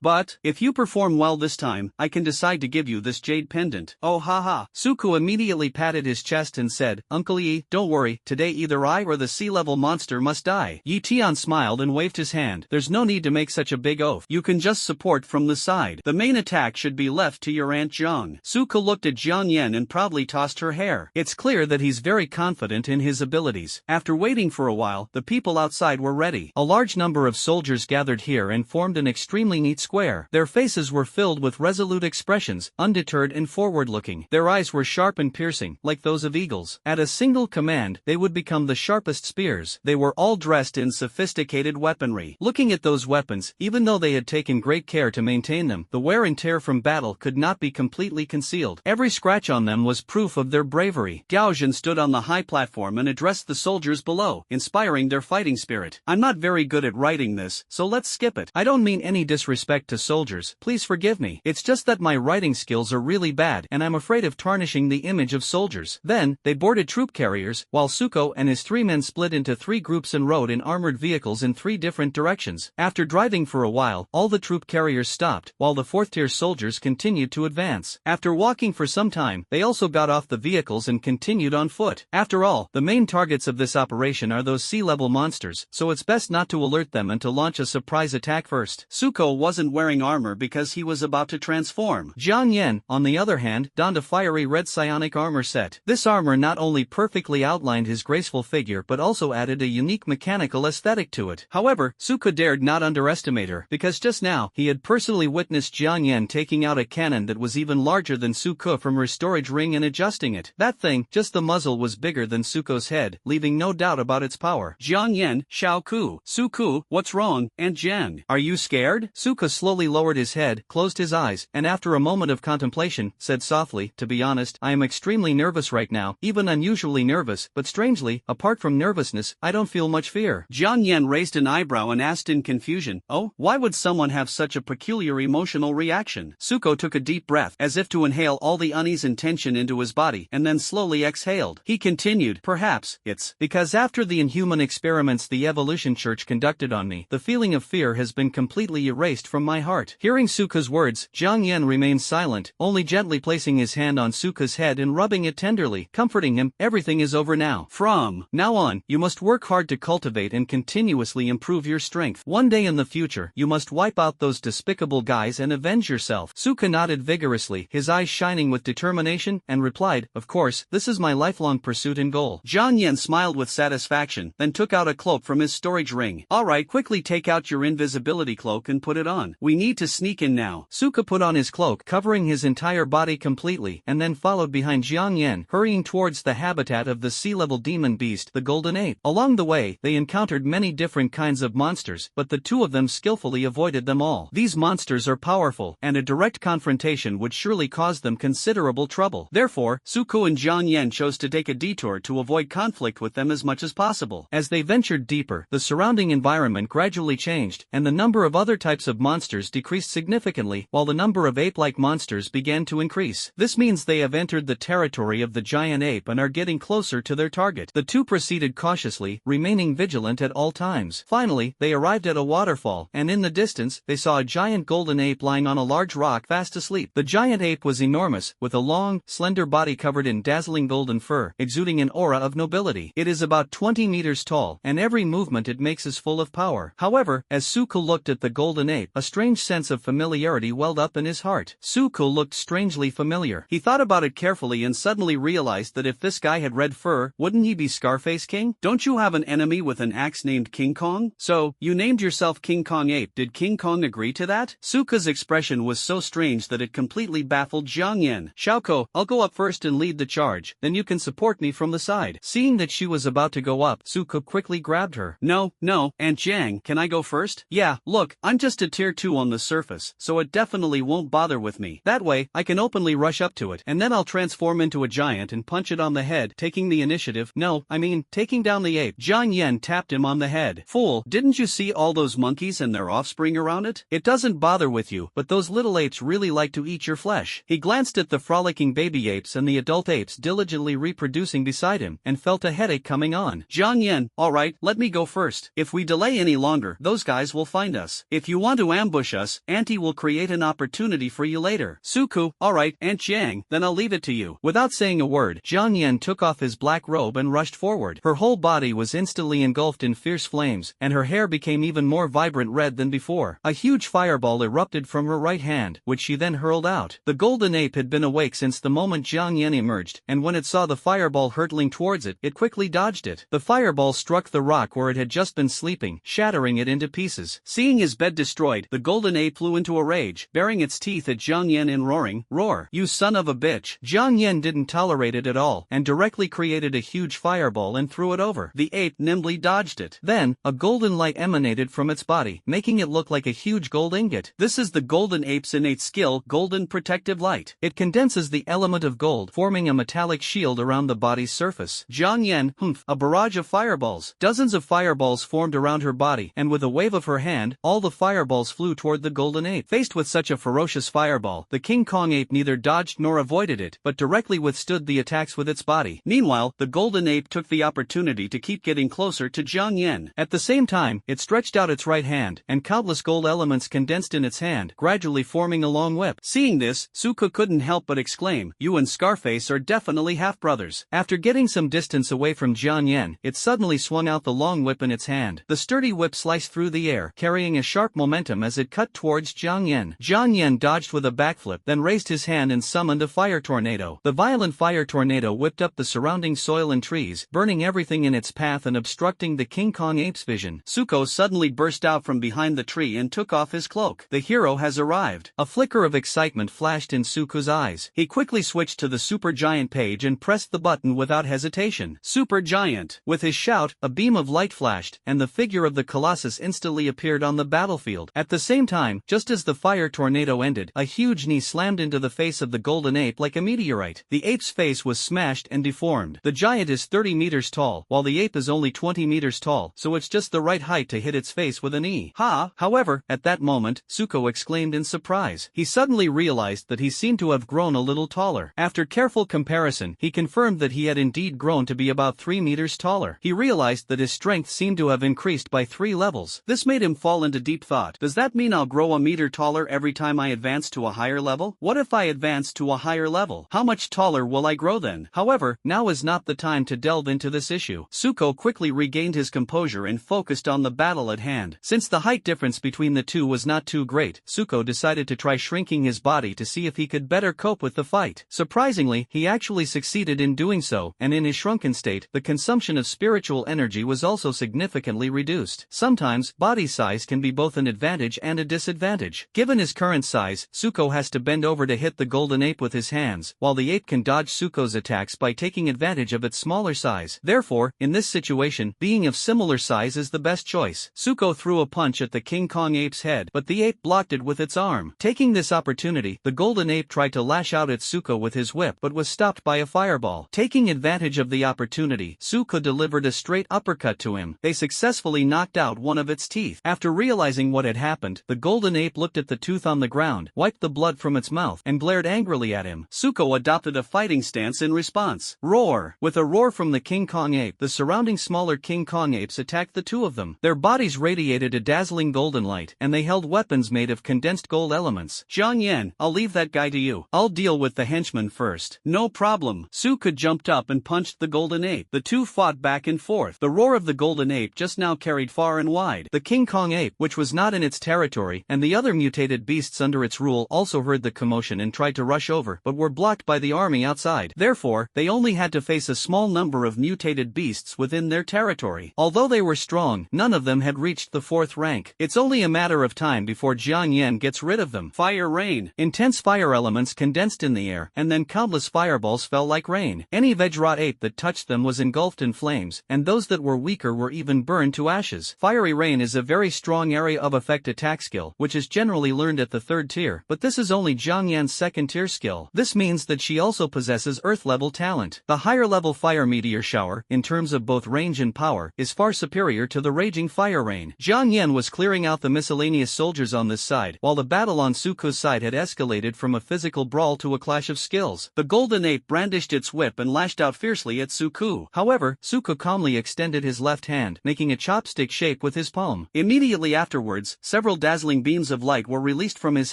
But, if you perform well this time, I can decide to give you this jade pendant. Oh haha. Suku immediately patted his chest and said, Uncle Yi, don't worry, today either I or the sea-level monster must die. Yi Tian smiled and waved his hand. There's no need to make such a big oath. You can just support from the side. The main attack should be left to your Aunt Zhang. Suku looked at Jiang Yen and proudly tossed her hair. It's clear that he's very confident in his abilities. After waiting for a while, the people outside were ready. A large number of soldiers gathered here and formed an extremely neat square. Their faces were filled with resolute expressions, undeterred and forward-looking. Their eyes were sharp and piercing, like those of eagles. At a single command, they would become the sharpest spears. They were all dressed in sophisticated weaponry. Looking at those weapons, even though they had taken great care to maintain them, the wear and tear from battle could not be completely concealed. Every scratch scratch on them was proof of their bravery. Gaojin stood on the high platform and addressed the soldiers below, inspiring their fighting spirit. I'm not very good at writing this, so let's skip it. I don't mean any disrespect to soldiers, please forgive me. It's just that my writing skills are really bad and I'm afraid of tarnishing the image of soldiers. Then, they boarded troop carriers, while Suko and his 3 men split into 3 groups and rode in armored vehicles in 3 different directions. After driving for a while, all the troop carriers stopped, while the 4th-tier soldiers continued to advance. After walking for some time, they also got off the vehicles and continued on foot. After all, the main targets of this operation are those sea-level monsters, so it's best not to alert them and to launch a surprise attack first. Suko wasn't wearing armor because he was about to transform. Jiang Yan, on the other hand, donned a fiery red psionic armor set. This armor not only perfectly outlined his graceful figure but also added a unique mechanical aesthetic to it. However, Suko dared not underestimate her, because just now, he had personally witnessed Jiang Yan taking out a cannon that was even larger than Suko from her storage ring and adjusting it. That thing, just the muzzle, was bigger than Suko's head, leaving no doubt about its power. Jiang Yan, Xiao Ku, Suku, what's wrong, and Jiang, are you scared? Suko slowly lowered his head, closed his eyes, and after a moment of contemplation, said softly, to be honest, I am extremely nervous right now, even unusually nervous, but strangely, apart from nervousness, I don't feel much fear. Jiang Yan raised an eyebrow and asked in confusion, oh, why would someone have such a peculiar emotional reaction? Suko took a deep breath, as if to inhale all the unease and tension into his body, and then slowly exhaled. He continued, perhaps, it's because after the inhuman experiments the Evolution Church conducted on me, the feeling of fear has been completely erased from my heart. Hearing Suko's words, Jiang Yan remained silent, only gently placing his hand on Suko's head and rubbing it tenderly, comforting him. Everything is over now. From now on, you must work hard to cultivate and continuously improve your strength. One day in the future, you must wipe out those despicable guys and avenge yourself. Suko nodded vigorously, his eyes shining with determination, and replied, of course, this is my lifelong pursuit and goal. Jiang Yan smiled with satisfaction, then took out a cloak from his storage ring. Alright, quickly take out your invisibility cloak and put it on. We need to sneak in now. Suko put on his cloak, covering his entire body completely, and then followed behind Jiang Yan, hurrying towards the habitat of the sea-level demon beast, the golden ape. Along the way, they encountered many different kinds of monsters, but the 2 of them skillfully avoided them all. These monsters are powerful, and a direct confrontation would surely cause them considerable trouble. Therefore, Suko and Jiang Yan chose to take a detour to avoid conflict with them as much as possible. As they ventured deeper, the surrounding environment gradually changed, and the number of other types of monsters decreased significantly, while the number of ape-like monsters began to increase. This means they have entered the territory of the giant ape and are getting closer to their target. The 2 proceeded cautiously, remaining vigilant at all times. Finally, they arrived at a waterfall, and in the distance, they saw a giant golden ape lying on a large rock fast asleep. The giant ape was enormous, with a long, slender body covered in dazzling golden fur, exuding an aura of nobility. It is about 20 meters tall, and every movement it makes is full of power. However, as Suko looked at the golden ape, a strange sense of familiarity welled up in his heart. Suko looked strangely familiar. He thought about it carefully and suddenly realized that if this guy had red fur, wouldn't he be Scarface King? Don't you have an enemy with an axe named King Kong? So, you named yourself King Kong Ape. Did King Kong agree to that? Suko's expression was so strange that it completely baffled Jiang Yan. Xiaoko, I'll go up first and lead the charge, then you can support me from the side. Seeing that she was about to go up, Suko quickly grabbed her. No, Aunt Jiang, can I go first? Yeah, look, I'm just a tier 2 on the surface, so it definitely won't bother with me. That way, I can openly rush up to it, and then I'll transform into a giant and punch it on the head, taking the initiative. No, I mean, taking down the ape. Jiang Yan tapped him on the head. Fool, didn't you see all those monkeys and their offspring around it? It doesn't bother with you, but those little apes really like to eat your flesh. He glanced at the frolicking baby apes and the adult apes diligently reproducing beside him, and felt a headache coming on. Jiang Yan, alright, let me go first. If we delay any longer, those guys will find us. If you want to ambush us, Auntie will create an opportunity for you later. Suko, alright, Aunt Jiang, then I'll leave it to you. Without saying a word, Jiang Yan took off his black robe and rushed forward. Her whole body was instantly engulfed in fierce flames, and her hair became even more vibrant red than before. A huge fireball erupted from her right hand, which she then hurled out. The golden ape had been awake since the moment Jiang Yan emerged, and when it saw the fireball hurtling towards it, it quickly dodged it. The fireball struck the rock where it had just been sleeping, shattering it into pieces. Seeing his bed destroyed, the golden ape flew into a rage, baring its teeth at Jiang Yan and roaring, "Roar, you son of a bitch!" Jiang Yan didn't tolerate it at all, and directly created a huge fireball and threw it over. The ape nimbly dodged it. Then, a golden light emanated from its body, making it look like a huge gold ingot. This is the golden ape's innate skill, Golden Protective Light. It condenses was the element of gold, forming a metallic shield around the body's surface. Jiang Yan, humph, a barrage of fireballs. Dozens of fireballs formed around her body, and with a wave of her hand, all the fireballs flew toward the golden ape. Faced with such a ferocious fireball, the King Kong ape neither dodged nor avoided it, but directly withstood the attacks with its body. Meanwhile, the golden ape took the opportunity to keep getting closer to Jiang Yan. At the same time, it stretched out its right hand, and countless gold elements condensed in its hand, gradually forming a long whip. Seeing this, Suko couldn't help but exclaim, "You and Scarface are definitely half-brothers." After getting some distance away from Jiang Yan, it suddenly swung out the long whip in its hand. The sturdy whip sliced through the air, carrying a sharp momentum as it cut towards Jiang Yan. Jiang Yan dodged with a backflip, then raised his hand and summoned a fire tornado. The violent fire tornado whipped up the surrounding soil and trees, burning everything in its path and obstructing the King Kong ape's vision. Suko suddenly burst out from behind the tree and took off his cloak. The hero has arrived. A flicker of excitement flashed in Suko's eyes. He quickly switched to the Super Giant page and pressed the button without hesitation. Super Giant. With his shout, a beam of light flashed, and the figure of the Colossus instantly appeared on the battlefield. At the same time, just as the fire tornado ended, a huge knee slammed into the face of the golden ape like a meteorite. The ape's face was smashed and deformed. The giant is 30 meters tall, while the ape is only 20 meters tall, so it's just the right height to hit its face with a knee. Ha! However, at that moment, Suko exclaimed in surprise. He suddenly realized that he seemed to have grown a little taller. After careful comparison, he confirmed that he had indeed grown to be about 3 meters taller. He realized that his strength seemed to have increased by 3 levels. This made him fall into deep thought. Does that mean I'll grow a meter taller every time I advance to a higher level? What if I advance to a higher level? How much taller will I grow then? However, now is not the time to delve into this issue. Suko quickly regained his composure and focused on the battle at hand. Since the height difference between the two was not too great, Suko decided to try shrinking his body to see if he could better cope with the fight. Surprisingly, he actually succeeded in doing so, and in his shrunken state, the consumption of spiritual energy was also significantly reduced. Sometimes, body size can be both an advantage and a disadvantage. Given his current size, Suko has to bend over to hit the golden ape with his hands, while the ape can dodge Suko's attacks by taking advantage of its smaller size. Therefore, in this situation, being of similar size is the best choice. Suko threw a punch at the King Kong ape's head, but the ape blocked it with its arm. Taking this opportunity, the golden ape tried to lash out at Suko with his whip but was stopped by a fireball. Taking advantage of the opportunity, Suko delivered a straight uppercut to him. They successfully knocked out one of its teeth. After realizing what had happened, the golden ape looked at the tooth on the ground, wiped the blood from its mouth, and glared angrily at him. Suko adopted a fighting stance in response. Roar! With a roar from the King Kong ape, the surrounding smaller King Kong apes attacked the two of them. Their bodies radiated a dazzling golden light, and they held weapons made of condensed gold elements. Jiang Yan, I'll leave that guy to you. I'll deal with the henchman first. No problem. Suko jumped up and punched the golden ape. The two fought back and forth. The roar of the golden ape just now carried far and wide. The King Kong ape, which was not in its territory, and the other mutated beasts under its rule also heard the commotion and tried to rush over, but were blocked by the army outside. Therefore, they only had to face a small number of mutated beasts within their territory. Although they were strong, none of them had reached the 4th rank. It's only a matter of time before Jiang Yan gets rid of them. Fire rain. Intense fire elements condensed in the air, and then countless fireballs fell like rain. Any Vajrat ape that touched them was engulfed in flames, and those that were weaker were even burned to ashes. Fiery rain is a very strong area of effect attack skill, which is generally learned at the 3rd tier, but this is only Jiang Yan's 2nd tier skill. This means that she also possesses earth-level talent. The higher-level fire meteor shower, in terms of both range and power, is far superior to the raging fire rain. Jiang Yan was clearing out the miscellaneous soldiers on this side, while the battle on Suko's side had escalated from a physical brawl to a clash of skills. The golden ape brandished its whip and lashed out fiercely at Suko. However, Suko calmly extended his left hand, making a chopstick shape with his palm. Immediately afterwards, several dazzling beams of light were released from his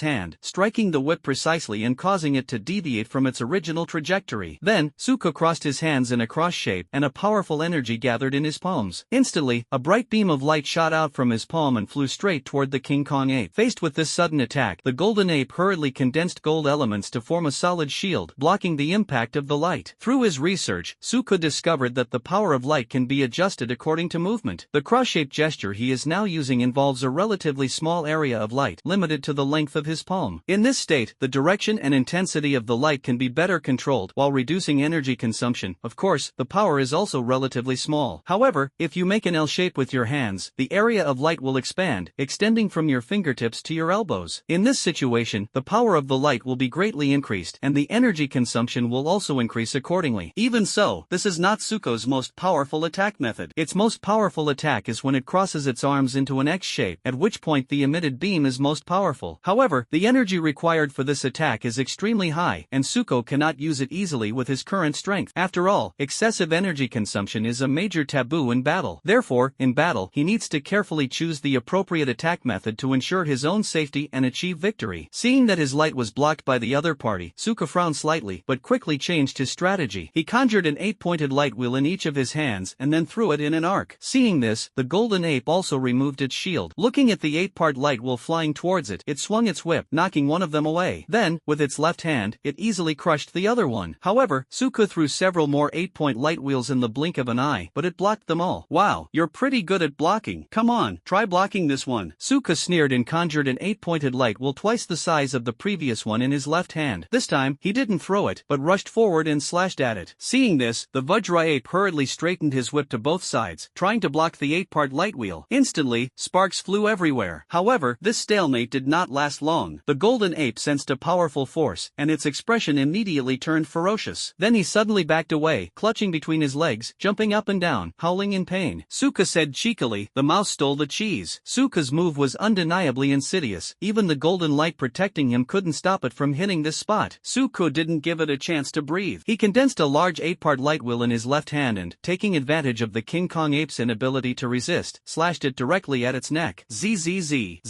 hand, striking the whip precisely and causing it to deviate from its original trajectory. Then, Suko crossed his hands in a cross shape, and a powerful energy gathered in his palms. Instantly, a bright beam of light shot out from his palm and flew straight toward the King Kong ape. Faced with this sudden attack, the golden ape hurriedly condensed gold elements to form a solid shield, blocking the impact of the light. Through his research, Suko discovered that the power of light can be adjusted according to movement. The cross-shaped gesture he is now using involves a relatively small area of light, limited to the length of his palm. In this state, the direction and intensity of the light can be better controlled while reducing energy consumption. Of course, the power is also relatively small. However, if you make an L shape with your hands, the area of light will expand, extending from your fingertips to your elbows. In this situation, the power of the light will be greatly increased. increased, and the energy consumption will also increase accordingly. Even so, this is not Tsuku's most powerful attack method. Its most powerful attack is when it crosses its arms into an X shape, at which point the emitted beam is most powerful. However, the energy required for this attack is extremely high, and Tsuku cannot use it easily with his current strength. After all, excessive energy consumption is a major taboo in battle. Therefore, in battle, he needs to carefully choose the appropriate attack method to ensure his own safety and achieve victory. Seeing that his light was blocked by the other party, Tsuku frowned slightly, but quickly changed his strategy. He conjured an 8-pointed light wheel in each of his hands and then threw it in an arc. Seeing this, the golden ape also removed its shield. Looking at the 8-part light wheel flying towards it, it swung its whip, knocking one of them away. Then, with its left hand, it easily crushed the other one. However, Tsuku threw several more 8-point light wheels in the blink of an eye, but it blocked them all. Wow, you're pretty good at blocking. Come on, try blocking this one. Tsuku sneered and conjured an 8-pointed light wheel twice the size of the previous one in his left hand. This time, he didn't throw it, but rushed forward and slashed at it. Seeing this, the Vajra ape hurriedly straightened his whip to both sides, trying to block the 8-part light wheel. Instantly, sparks flew everywhere. However, this stalemate did not last long. The golden ape sensed a powerful force, and its expression immediately turned ferocious. Then he suddenly backed away, clutching between his legs, jumping up and down, howling in pain. Tsuku said cheekily, "The mouse stole the cheese." Tsuku's move was undeniably insidious. Even the golden light protecting him couldn't stop it from hitting this spot. Tsuku didn't give it a chance to breathe. He condensed a large 8-part light wheel in his left hand and, taking advantage of the King Kong ape's inability to resist, slashed it directly at its neck. Zzz, zzz,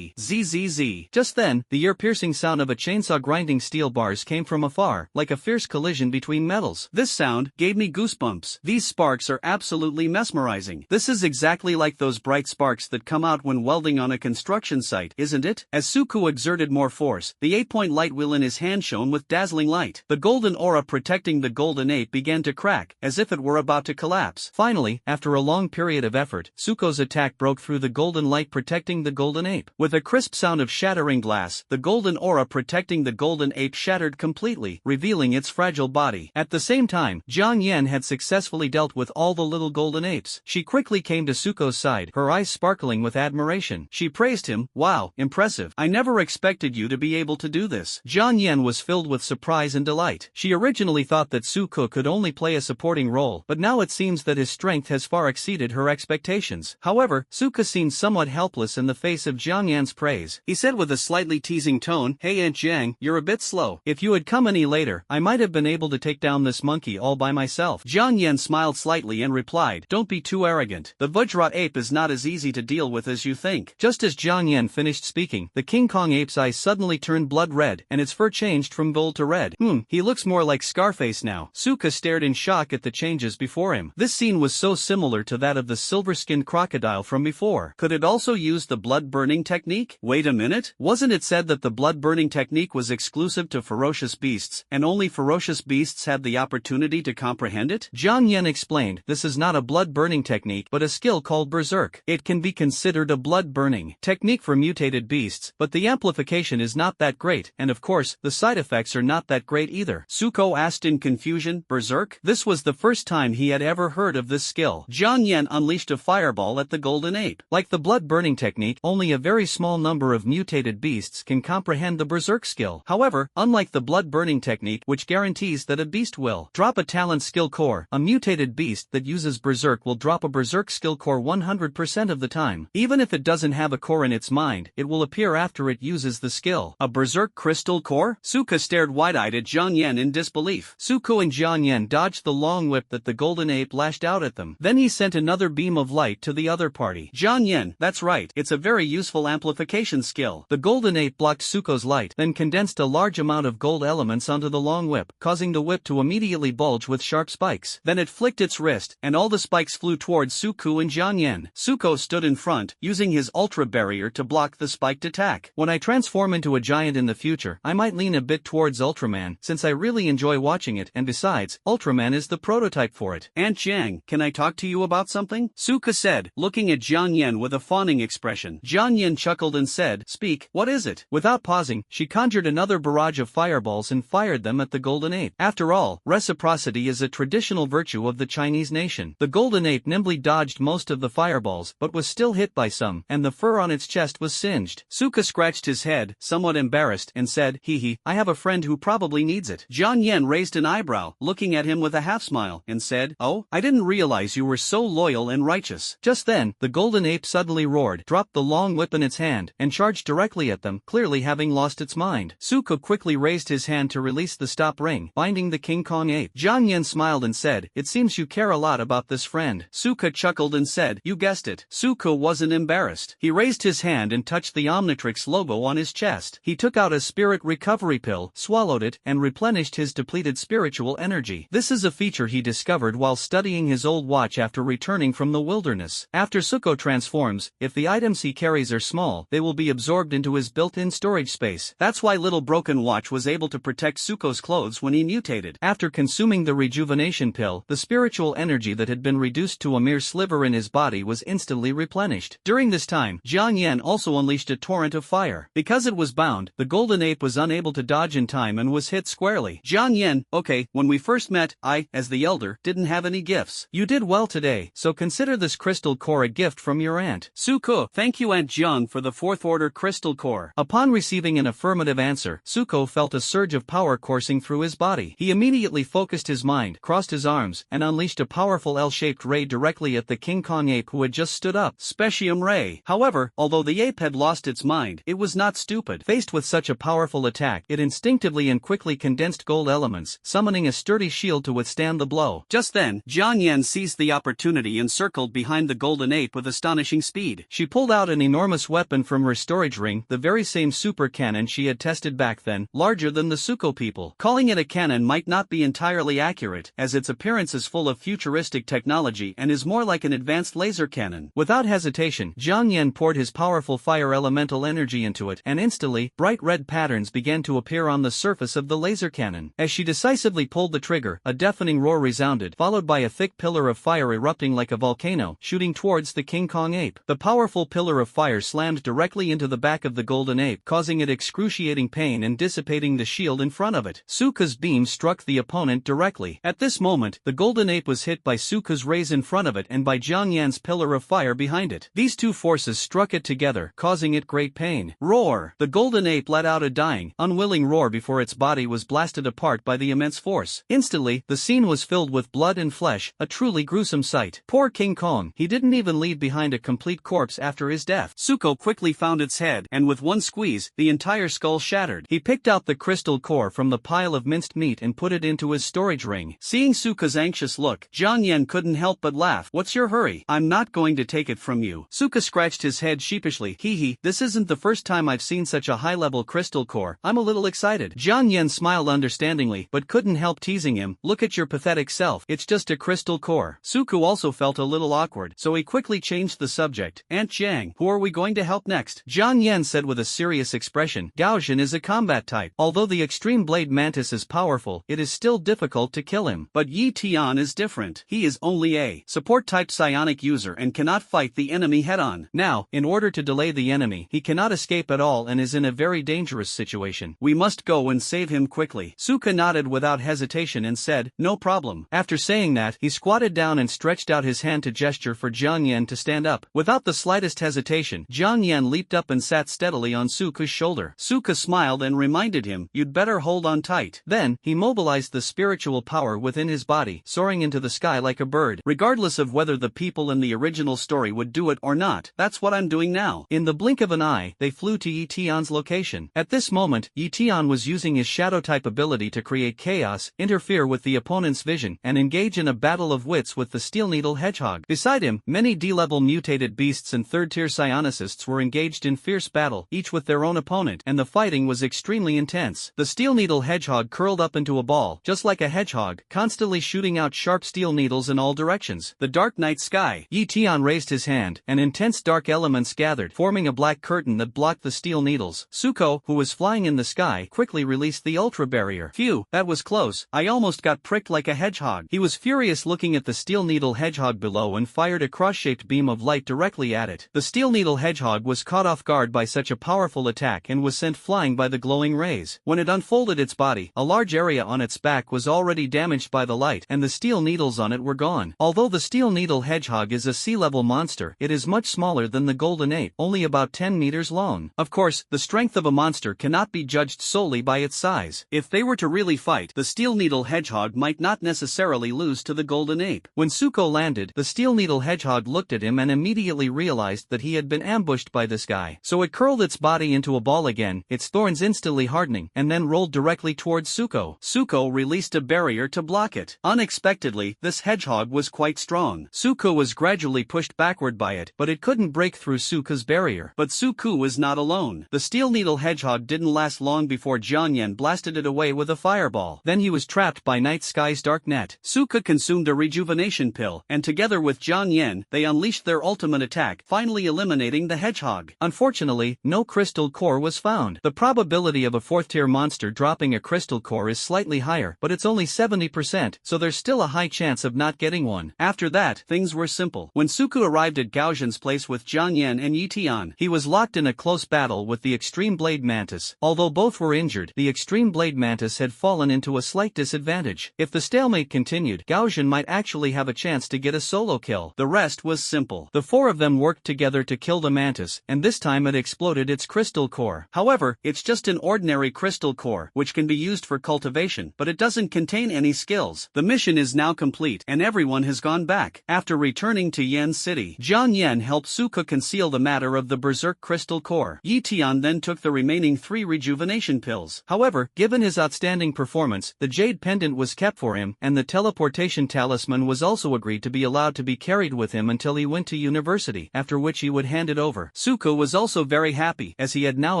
zzz. Just then, the ear-piercing sound of a chainsaw grinding steel bars came from afar, like a fierce collision between metals. This sound gave me goosebumps. These sparks are absolutely mesmerizing. This is exactly like those bright sparks that come out when welding on a construction site, isn't it? As Tsuku exerted more force, the 8-point light wheel in his hand shone with dazzling light. The golden aura protecting the golden ape began to crack, as if it were about to collapse. Finally, after a long period of effort, Tsuku's attack broke through the golden light protecting the golden ape. With a crisp sound of shattering glass, the golden aura protecting the golden ape shattered completely, revealing its fragile body. At the same time, Jiang Yan had successfully dealt with all the little golden apes. She quickly came to Tsuku's side, her eyes sparkling with admiration. She praised him. "Wow, impressive. I never expected you to be able to do this." Jiang Yan was filled with surprise and delight. She originally thought that Tsuku could only play a supporting role, but now it seems that his strength has far exceeded her expectations. However, Tsuku seemed somewhat helpless in the face of Jiang Yan's praise. He said with a slightly teasing tone, "Hey Aunt Jiang, you're a bit slow. If you had come any later, I might have been able to take down this monkey all by myself." Jiang Yan smiled slightly and replied, "Don't be too arrogant. The Vajra ape is not as easy to deal with as you think." Just as Jiang Yan finished speaking, the King Kong ape's eyes suddenly turned blood red, and its fur changed from gold to red. He looks more like Scarface now. Tsuku stared in shock at the changes before him. This scene was so similar to that of the silver-skinned crocodile from before. Could it also use the blood-burning technique? Wait a minute, wasn't it said that the blood-burning technique was exclusive to ferocious beasts, and only ferocious beasts had the opportunity to comprehend it? Jiang Yan explained, "This is not a blood-burning technique but a skill called berserk. It can be considered a blood-burning technique for mutated beasts, but the amplification is not that great, and of course, the side effects are not that great either." Tsuku asked in confusion, "Berserk?" This was the first time he had ever heard of this skill. Jiang Yan unleashed a fireball at the golden ape. Like the blood-burning technique, only a very small number of mutated beasts can comprehend the berserk skill. However, unlike the blood-burning technique, which guarantees that a beast will drop a talent skill core, a mutated beast that uses berserk will drop a berserk skill core 100% of the time. Even if it doesn't have a core in its mind, it will appear after it uses the skill. A berserk crystal core? Tsuku stared wide-eyed at Jiang Yan in disbelief. Tsuku and Jiang Yan dodged the long whip that the golden ape lashed out at them. Then he sent another beam of light to the other party. "Jiang Yan, that's right, it's a very useful amplification skill." The golden ape blocked Tsuku's light, then condensed a large amount of gold elements onto the long whip, causing the whip to immediately bulge with sharp spikes. Then it flicked its wrist, and all the spikes flew towards Tsuku and Jiang Yan. Tsuku stood in front, using his ultra barrier to block the spiked attack. When I transform into a giant in the future, I might lean a bit towards Ultraman, since I really enjoy watching it, and besides, Ultraman is the prototype for it. "Aunt Jiang, can I talk to you about something?" Tsuku said, looking at Jiang Yan with a fawning expression. Jiang Yan chuckled and said, "Speak, what is it?" Without pausing, she conjured another barrage of fireballs and fired them at the golden ape. After all, reciprocity is a traditional virtue of the Chinese nation. The golden ape nimbly dodged most of the fireballs, but was still hit by some, and the fur on its chest was singed. Tsuku scratched his head, somewhat embarrassed, and said, "Hee Hehe, I have a friend who probably needs it. Jiang Yan raised an eyebrow, looking at him with a half-smile, and said, oh, I didn't realize you were so loyal and righteous. Just then, the golden ape suddenly roared, dropped the long whip in its hand, and charged directly at them, clearly having lost its mind. Suko quickly raised his hand to release the stop ring, binding the King Kong ape. Jiang Yan smiled and said, it seems you care a lot about this friend. Suka chuckled and said, you guessed it. Suko wasn't embarrassed. He raised his hand and touched the Omnitrix logo on his chest. He took out a spirit recovery pill, swallowed it, and replenished his depleted spiritual energy. This is a feature he discovered while studying his old watch after returning from the wilderness. After Suko transforms, if the items he carries are small, they will be absorbed into his built-in storage space. That's why Little Broken Watch was able to protect Suko's clothes when he mutated. After consuming the rejuvenation pill, the spiritual energy that had been reduced to a mere sliver in his body was instantly replenished. During this time, Jiang Yan also unleashed a torrent of fire. Because it was bound, the golden ape was unable to dodge in time and was hit squarely. Jiang Yan, okay, when we first met, I, as the elder, didn't have any gifts. You did well today, so consider this crystal core a gift from your aunt. Suko, thank you Aunt Jiang for the 4th order crystal core. Upon receiving an affirmative answer, Suko felt a surge of power coursing through his body. He immediately focused his mind, crossed his arms, and unleashed a powerful L-shaped ray directly at the King Kong ape who had just stood up. Specium ray. However, although the ape had lost its mind, it was not stupid. Faced with such a powerful attack, it instinctively and quickly condensed gold elements, summoning a sturdy shield to withstand the blow. Just then, Jiang Yan seized the opportunity and circled behind the golden ape with astonishing speed. She pulled out an enormous weapon from her storage ring, the very same super cannon she had tested back then, larger than the Suko people. Calling it a cannon might not be entirely accurate, as its appearance is full of futuristic technology and is more like an advanced laser cannon. Without hesitation, Jiang Yan poured his powerful fire elemental energy into it, and instantly, bright red patterns began to appear on the surface of the laser cannon. As she decisively pulled the trigger, a deafening roar resounded, followed by a thick pillar of fire erupting like a volcano, shooting towards the King Kong ape. The powerful pillar of fire slammed directly into the back of the golden ape, causing it excruciating pain and dissipating the shield in front of it. Suka's beam struck the opponent directly. At this moment, the golden ape was hit by Suka's rays in front of it and by Jiang Yan's pillar of fire behind it. These two forces struck it together, causing it great pain. Roar! The golden ape let out a dying, unwilling roar before its body was blasted apart by the immense force. Instantly, the scene was filled with blood and flesh, a truly gruesome sight. Poor King Kong, he didn't even leave behind a complete corpse after his death. Suko quickly found its head, and with one squeeze, the entire skull shattered. He picked out the crystal core from the pile of minced meat and put it into his storage ring. Seeing Suka's anxious look, Jiang Yan couldn't help but laugh. What's your hurry? I'm not going to take it from you. Suka scratched his head sheepishly. Hee, this isn't the first time I've seen such a high-level crystal core. I'm a little excited. Jiang Yan smiled understandingly, but couldn't help teasing him. Look at your pathetic self. It's just a crystal core. Suku also felt a little awkward, so he quickly changed the subject. Aunt Jiang, who are we going to help next? Jiang Yan said with a serious expression. Gaoxian is a combat type. Although the extreme blade mantis is powerful, it is still difficult to kill him. But Yi Tian is different. He is only a support type psionic user and cannot fight the enemy head-on. Now, in order to delay the enemy, he cannot escape at all and is in a very dangerous situation. We must go and save him quickly. Suka nodded without hesitation and said, no problem. After saying that, he squatted down and stretched out his hand to gesture for Jiang Yan to stand up. Without the slightest hesitation, Jiang Yan leaped up and sat steadily on Suka's shoulder. Suka smiled and reminded him, you'd better hold on tight. Then, he mobilized the spiritual power within his body, soaring into the sky like a bird. Regardless of whether the people in the original story would do it or not, that's what I'm doing now. In the blink of an eye, they flew to Yi Tian's location. At this moment, Yi Tian was using his shadow-type ability to create chaos, interfere with the opponent's vision, and engage in a battle of wits with the Steel Needle Hedgehog. Beside him, many D-level mutated beasts and third-tier psionicists were engaged in fierce battle, each with their own opponent, and the fighting was extremely intense. The Steel Needle Hedgehog curled up into a ball, just like a hedgehog, constantly shooting out sharp steel needles in all directions. The dark night sky. Yi Tian raised his hand, and intense dark elements gathered, forming a black curtain that blocked the steel needles. Suko, who was flying in the sky, quickly released the ultra barrier. Phew, that was close. I almost got pricked like a hedgehog. He was furious looking at the Steel Needle Hedgehog below and fired a cross-shaped beam of light directly at it. The Steel Needle Hedgehog was caught off guard by such a powerful attack and was sent flying by the glowing rays. When it unfolded its body, a large area on its back was already damaged by the light, and the steel needles on it were gone. Although the Steel Needle Hedgehog is a sea-level monster, it is much smaller than the golden ape, only about 10 meters long. Of course, the strength of a monster cannot be judged solely by its size. If they were to really fight, the Steel Needle Hedgehog might not necessarily lose to the Golden Ape. When Suko landed, the Steel Needle Hedgehog looked at him and immediately realized that he had been ambushed by this guy. So it curled its body into a ball again, its thorns instantly hardening, and then rolled directly towards Suko. Suko released a barrier to block it. Unexpectedly, this hedgehog was quite strong. Suko was gradually pushed backward by it, but it couldn't break through Suko's barrier. But Suko was not alone. The Steel Needle Hedgehog didn't last long before Jiang Yan blasted it away with a fireball. Then he was trapped by Night Sky's dark net. Suko consumed a rejuvenation pill, and together with Jiang Yan, they unleashed their ultimate attack, finally eliminating the hedgehog. Unfortunately, no crystal core was found. The probability of a 4th-tier monster dropping a crystal core is slightly higher, but it's only 70%, so there's still a high chance of not getting one. After that, things were simple. When Suko arrived at Gaoxian's place with Jiang Yan and Yi Tian, he was locked in a close battle with the Extreme Blade Mantis. Although both were injured, the Extreme Blade Mantis had fallen into a slight disadvantage. If the stalemate continued, Gaoxian might actually have a chance to get a solo kill. The rest was simple. The four of them worked together to kill the mantis, and this time it exploded its crystal core. However, it's just an ordinary crystal core, which can be used for cultivation, but it doesn't contain any skills. The mission is now complete, and everyone has gone back. After returning to Yan City, Jiang Yan helped Suko conceal the matter of the Berserk crystal core. Yi Tian then took the remaining 3 rejuvenation pills. However, given his outstanding performance, the Jade Pendant was kept for him, and the teleportation talisman was also agreed to be allowed to be carried with him until he went to university, after which he would hand it over. Suko was also very happy, as he had now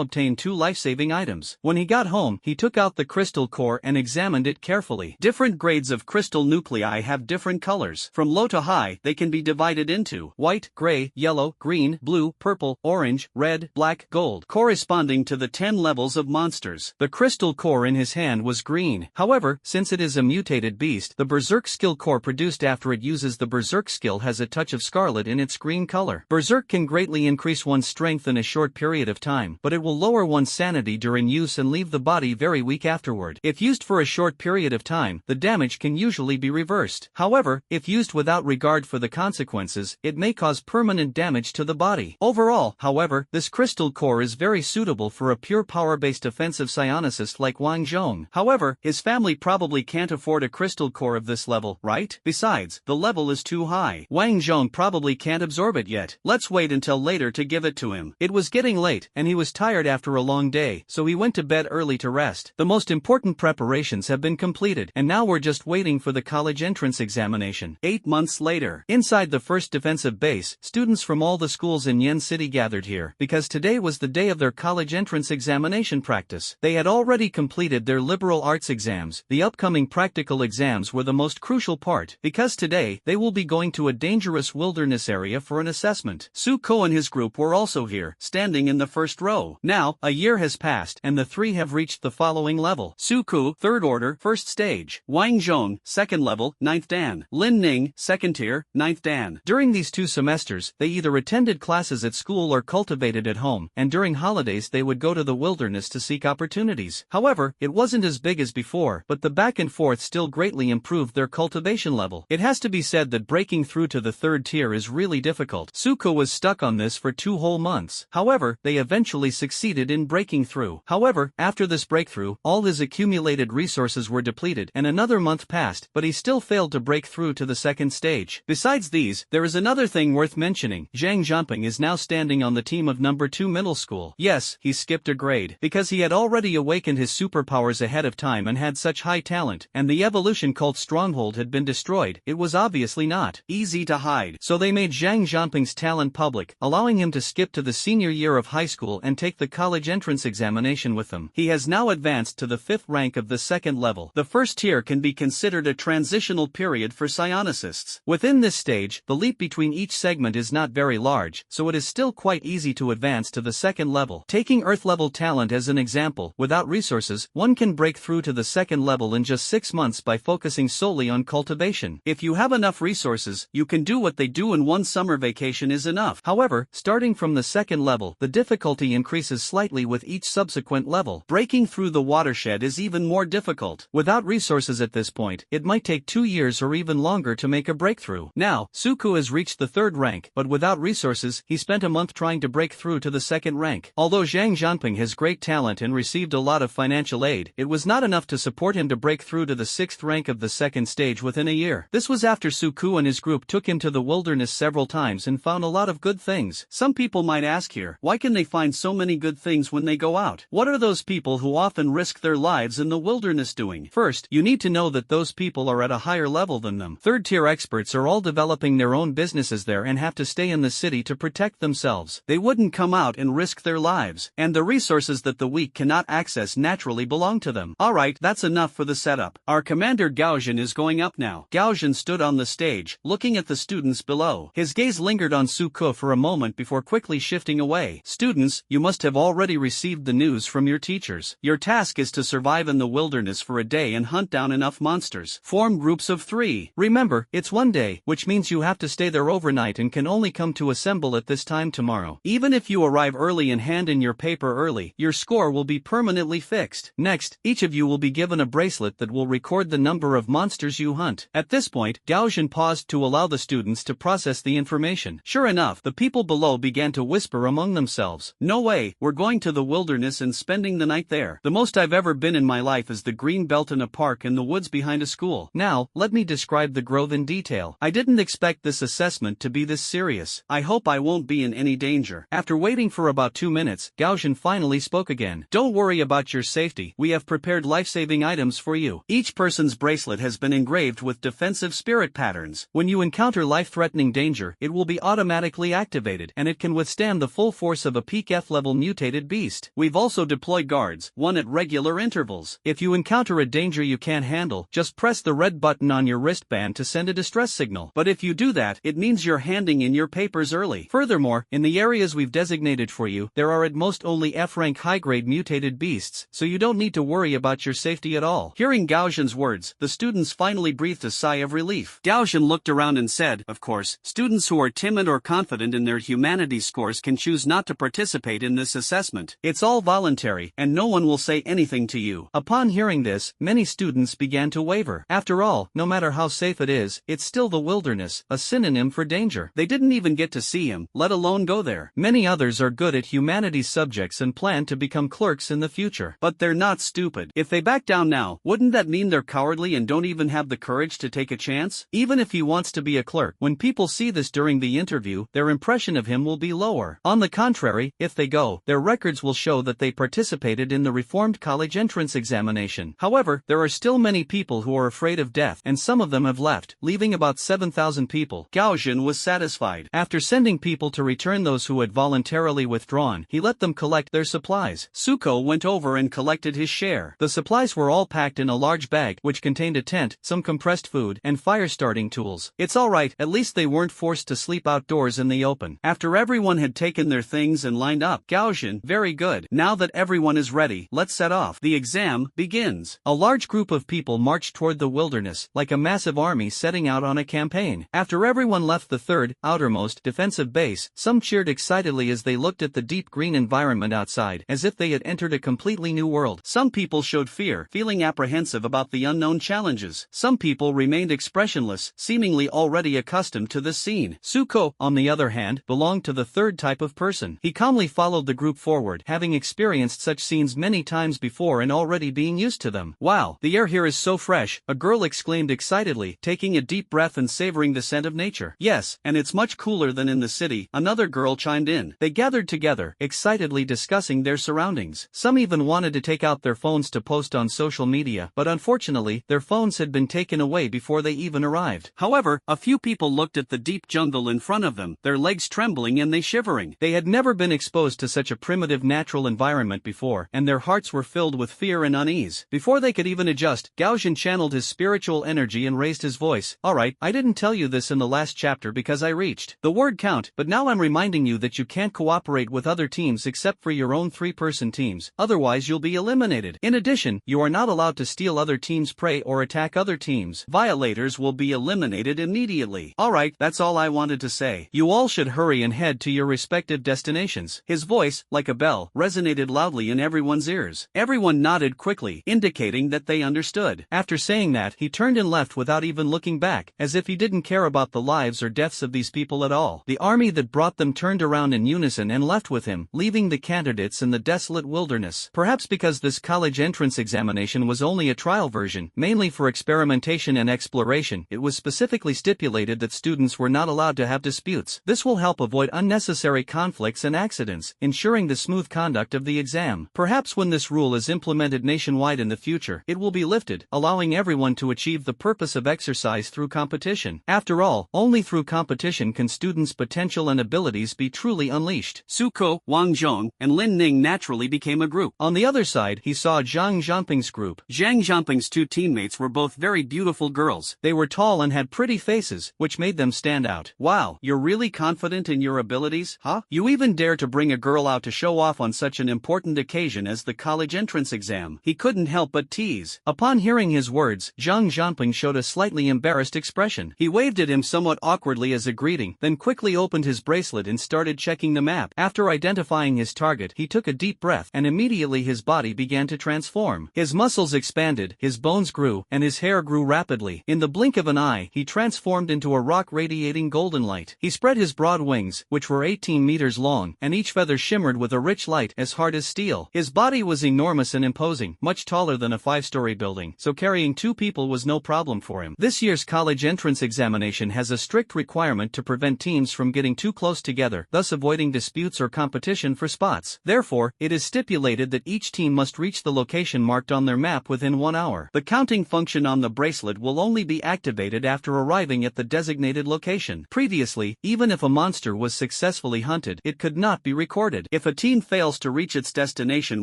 obtained 2 life-saving items. When he got home, he took out the crystal core and examined it carefully. Different grades of crystal nuclei have different colors. From low to high, they can be divided into white, gray, yellow, green, blue, purple, orange, red, black, gold, corresponding to the 10 levels of monsters. The crystal core in his hand was green. However, since it is a mutated beast, the Berserk skill core produced after it uses the Berserk skill has a touch of scarlet in its green color. Berserk can greatly increase one's strength in a short period of time, but it will lower one's sanity during use and leave the body very weak afterward. If used for a short period of time, the damage can usually be reversed. However, if used without regard for the consequences, it may cause permanent damage to the body. Overall, however, this crystal core is very suitable for a pure power-based offensive psionicist like Wang Zhong. However, his family probably can't afford a crystal core of this level, right? Besides, the level is too high. Wang Zhong probably can't absorb it yet. Let's wait until later to give it to him. It was getting late, and he was tired after a long day, so he went to bed early to rest. The most important preparations have been completed, and now we're just waiting for the college entrance examination. 8 months later, inside the first defensive base, students from all the schools in Yen City gathered here, because today was the day of their college entrance examination practice. They had already completed their liberal arts exams. The upcoming practical exams were the most crucial part, because today, they will be going to a dangerous wilderness area for an assessment. Suko and his group were also here, standing in the first row. Now, a year has passed, and the 3 have reached the following level. Suko, 3rd order, 1st stage. Wang Zhong, 2nd level, 9th dan. Lin Ning, 2nd tier, 9th dan. During these 2 semesters, they either attended classes at school or cultivated at home, and during holidays they would go to the wilderness to seek opportunities. However, it wasn't as big as before, but the back and forth still greatly improved their cultivation level. It has to be said that breaking through to the 3rd tier is really difficult. Suko was stuck on this for 2 whole months. However, they eventually succeeded in breaking through. However, after this breakthrough, all his accumulated resources were depleted, and another month passed, but he still failed to break through to the 2nd stage. Besides these, there is another thing worth mentioning. Zhang Jianping is now standing on the team of number 2 middle school. Yes, he skipped a grade, because he had already awakened his superpowers ahead of time and had such high talent, and the evolution cult stronghold had been destroyed. It was obviously not easy to hide, so they made Zhang Jianping's talent public, allowing him to skip to the senior year of high school and take the college entrance examination with them. He has now advanced to the 5th rank of the 2nd level. The 1st tier can be considered a transitional period for psionicists. Within this stage, the leap between each segment is not very large, so it is still quite easy to advance to the 2nd level. Taking Earth-level talent as an example, without resources, one can break through to the 2nd level in just 6 months by focusing solely on cultivation. If you have enough resources, you can do what they do in one summer vacation is enough. However, starting from the 2nd level, the difficulty increases slightly with each subsequent level. Breaking through the watershed is even more difficult. Without resources at this point, it might take 2 years or even longer to make a breakthrough. Now, Suko has reached the 3rd rank, but without resources, he spent a month trying to break through to the 2nd rank. Although Zhang Jianping has great talent talent and received a lot of financial aid, it was not enough to support him to break through to the 6th rank of the second stage within a year. This was after Suku and his group took him to the wilderness several times and found a lot of good things. Some people might ask here, why can they find so many good things when they go out? What are those people who often risk their lives in the wilderness doing? First, you need to know that those people are at a higher level than them. Third-tier experts are all developing their own businesses there and have to stay in the city to protect themselves. They wouldn't come out and risk their lives, and the resources that the weak cannot access naturally belong to them. Alright, that's enough for the setup. Our commander Gaojin is going up now. Gaojin stood on the stage, looking at the students below. His gaze lingered on Suko for a moment before quickly shifting away. Students, you must have already received the news from your teachers. Your task is to survive in the wilderness for a day and hunt down enough monsters. Form groups of 3. Remember, it's one day, which means you have to stay there overnight and can only come to assemble at this time tomorrow. Even if you arrive early and hand in your paper early, your score will be permanently fixed. Next, each of you will be given a bracelet that will record the number of monsters you hunt. At this point, Gaojin paused to allow the students to process the information. Sure enough, the people below began to whisper among themselves. No way, we're going to the wilderness and spending the night there. The most I've ever been in my life is the green belt in a park in the woods behind a school. Now, let me describe the grove in detail. I didn't expect this assessment to be this serious. I hope I won't be in any danger. After waiting for about 2 minutes, Gaojin finally spoke again. Don't worry about your safety. We have prepared life-saving items for you. Each person's bracelet has been engraved with defensive spirit patterns. When you encounter life-threatening danger, it will be automatically activated, and it can withstand the full force of a peak F-level mutated beast. We've also deployed guards, one at regular intervals. If you encounter a danger you can't handle, just press the red button on your wristband to send a distress signal. But if you do that, it means you're handing in your papers early. Furthermore, in the areas we've designated for you, there are at most only F-rank high-grade mutated beasts, so you don't need to worry about your safety at all. Hearing Gaojin's words, the students finally breathed a sigh of relief. Gaojin looked around and said, of course, students who are timid or confident in their humanities scores can choose not to participate in this assessment. It's all voluntary, and no one will say anything to you. Upon hearing this, many students began to waver. After all, no matter how safe it is, it's still the wilderness, a synonym for danger. They didn't even get to see him, let alone go there. Many others are good at humanities subjects and plan to become clerks in the future. But they're not stupid. If they back down now, wouldn't that mean they're cowardly and don't even have the courage to take a chance? Even if he wants to be a clerk, when people see this during the interview, their impression of him will be lower. On the contrary, if they go, their records will show that they participated in the reformed college entrance examination. However, there are still many people who are afraid of death, and some of them have left, leaving about 7,000 people. Gaojin was satisfied. After sending people to return those who had voluntarily withdrawn, he let them collect their supplies. Suko went over and collected his share. The supplies were all packed in a large bag, which contained a tent, some compressed food, and fire-starting tools. It's alright, at least they weren't forced to sleep outdoors in the open. After everyone had taken their things and lined up, Gaojin, very good. Now that everyone is ready, let's set off. The exam begins. A large group of people marched toward the wilderness, like a massive army setting out on a campaign. After everyone left the third, outermost, defensive base, some cheered excitedly as they looked at the deep green environment outside, as if they had entered a completely new world. Some people showed fear, feeling apprehensive about the unknown challenges. Some people remained expressionless, seemingly already accustomed to this scene. Suko, on the other hand, belonged to the third type of person. He calmly followed the group forward, having experienced such scenes many times before and already being used to them. Wow, the air here is so fresh, a girl exclaimed excitedly, taking a deep breath and savoring the scent of nature. Yes, and it's much cooler than in the city, another girl chimed in. They gathered together, excitedly discussing their surroundings. Some even wanted to take out their phones to post on social media, but unfortunately, their phones had been taken away before they even arrived. However, a few people looked at the deep jungle in front of them, their legs trembling and they shivering. They had never been exposed to such a primitive natural environment before, and their hearts were filled with fear and unease. Before they could even adjust, Gaojin channeled his spiritual energy and raised his voice. Alright, I didn't tell you this in the last chapter because I reached the word count, but now I'm reminding you that you can't cooperate with other teams except for your own 3-person teams, otherwise you'll be eliminated. In addition, you are not allowed to steal other teams' prey or attack other teams. Violators will be eliminated immediately. Alright, that's all I wanted to say. You all should hurry and head to your respective destinations. His voice, like a bell, resonated loudly in everyone's ears. Everyone nodded quickly, indicating that they understood. After saying that, he turned and left without even looking back, as if he didn't care about the lives or deaths of these people at all. The army that brought them turned around in unison and left with him, leaving the candidates in the desolate desolate wilderness. Perhaps because this college entrance examination was only a trial version, mainly for experimentation and exploration, it was specifically stipulated that students were not allowed to have disputes. This will help avoid unnecessary conflicts and accidents, ensuring the smooth conduct of the exam. Perhaps when this rule is implemented nationwide in the future, it will be lifted, allowing everyone to achieve the purpose of exercise through competition. After all, only through competition can students' potential and abilities be truly unleashed. Suko, Wang Zhong, and Lin Ning naturally became a group. On the other side, he saw Zhang Zhanping's group. Zhang Zhanping's two teammates were both very beautiful girls. They were tall and had pretty faces, which made them stand out. Wow, you're really confident in your abilities, huh? You even dare to bring a girl out to show off on such an important occasion as the college entrance exam. He couldn't help but tease. Upon hearing his words, Zhang Zhanping showed a slightly embarrassed expression. He waved at him somewhat awkwardly as a greeting, then quickly opened his bracelet and started checking the map. After identifying his target, he took a deep breath, and immediately his body began to transform. His muscles expanded, his bones grew, and his hair grew rapidly. In the blink of an eye, he transformed into a rock radiating golden light. He spread his broad wings, which were 18 meters long, and each feather shimmered with a rich light as hard as steel. His body was enormous and imposing, much taller than a 5-story building, so carrying 2 people was no problem for him. This year's college entrance examination has a strict requirement to prevent teams from getting too close together, thus avoiding disputes or competition for spots. Therefore, it is stipulated that each team must reach the location marked on their map within 1 hour. The counting function on the bracelet will only be activated after arriving at the designated location. Previously, even if a monster was successfully hunted, it could not be recorded. If a team fails to reach its destination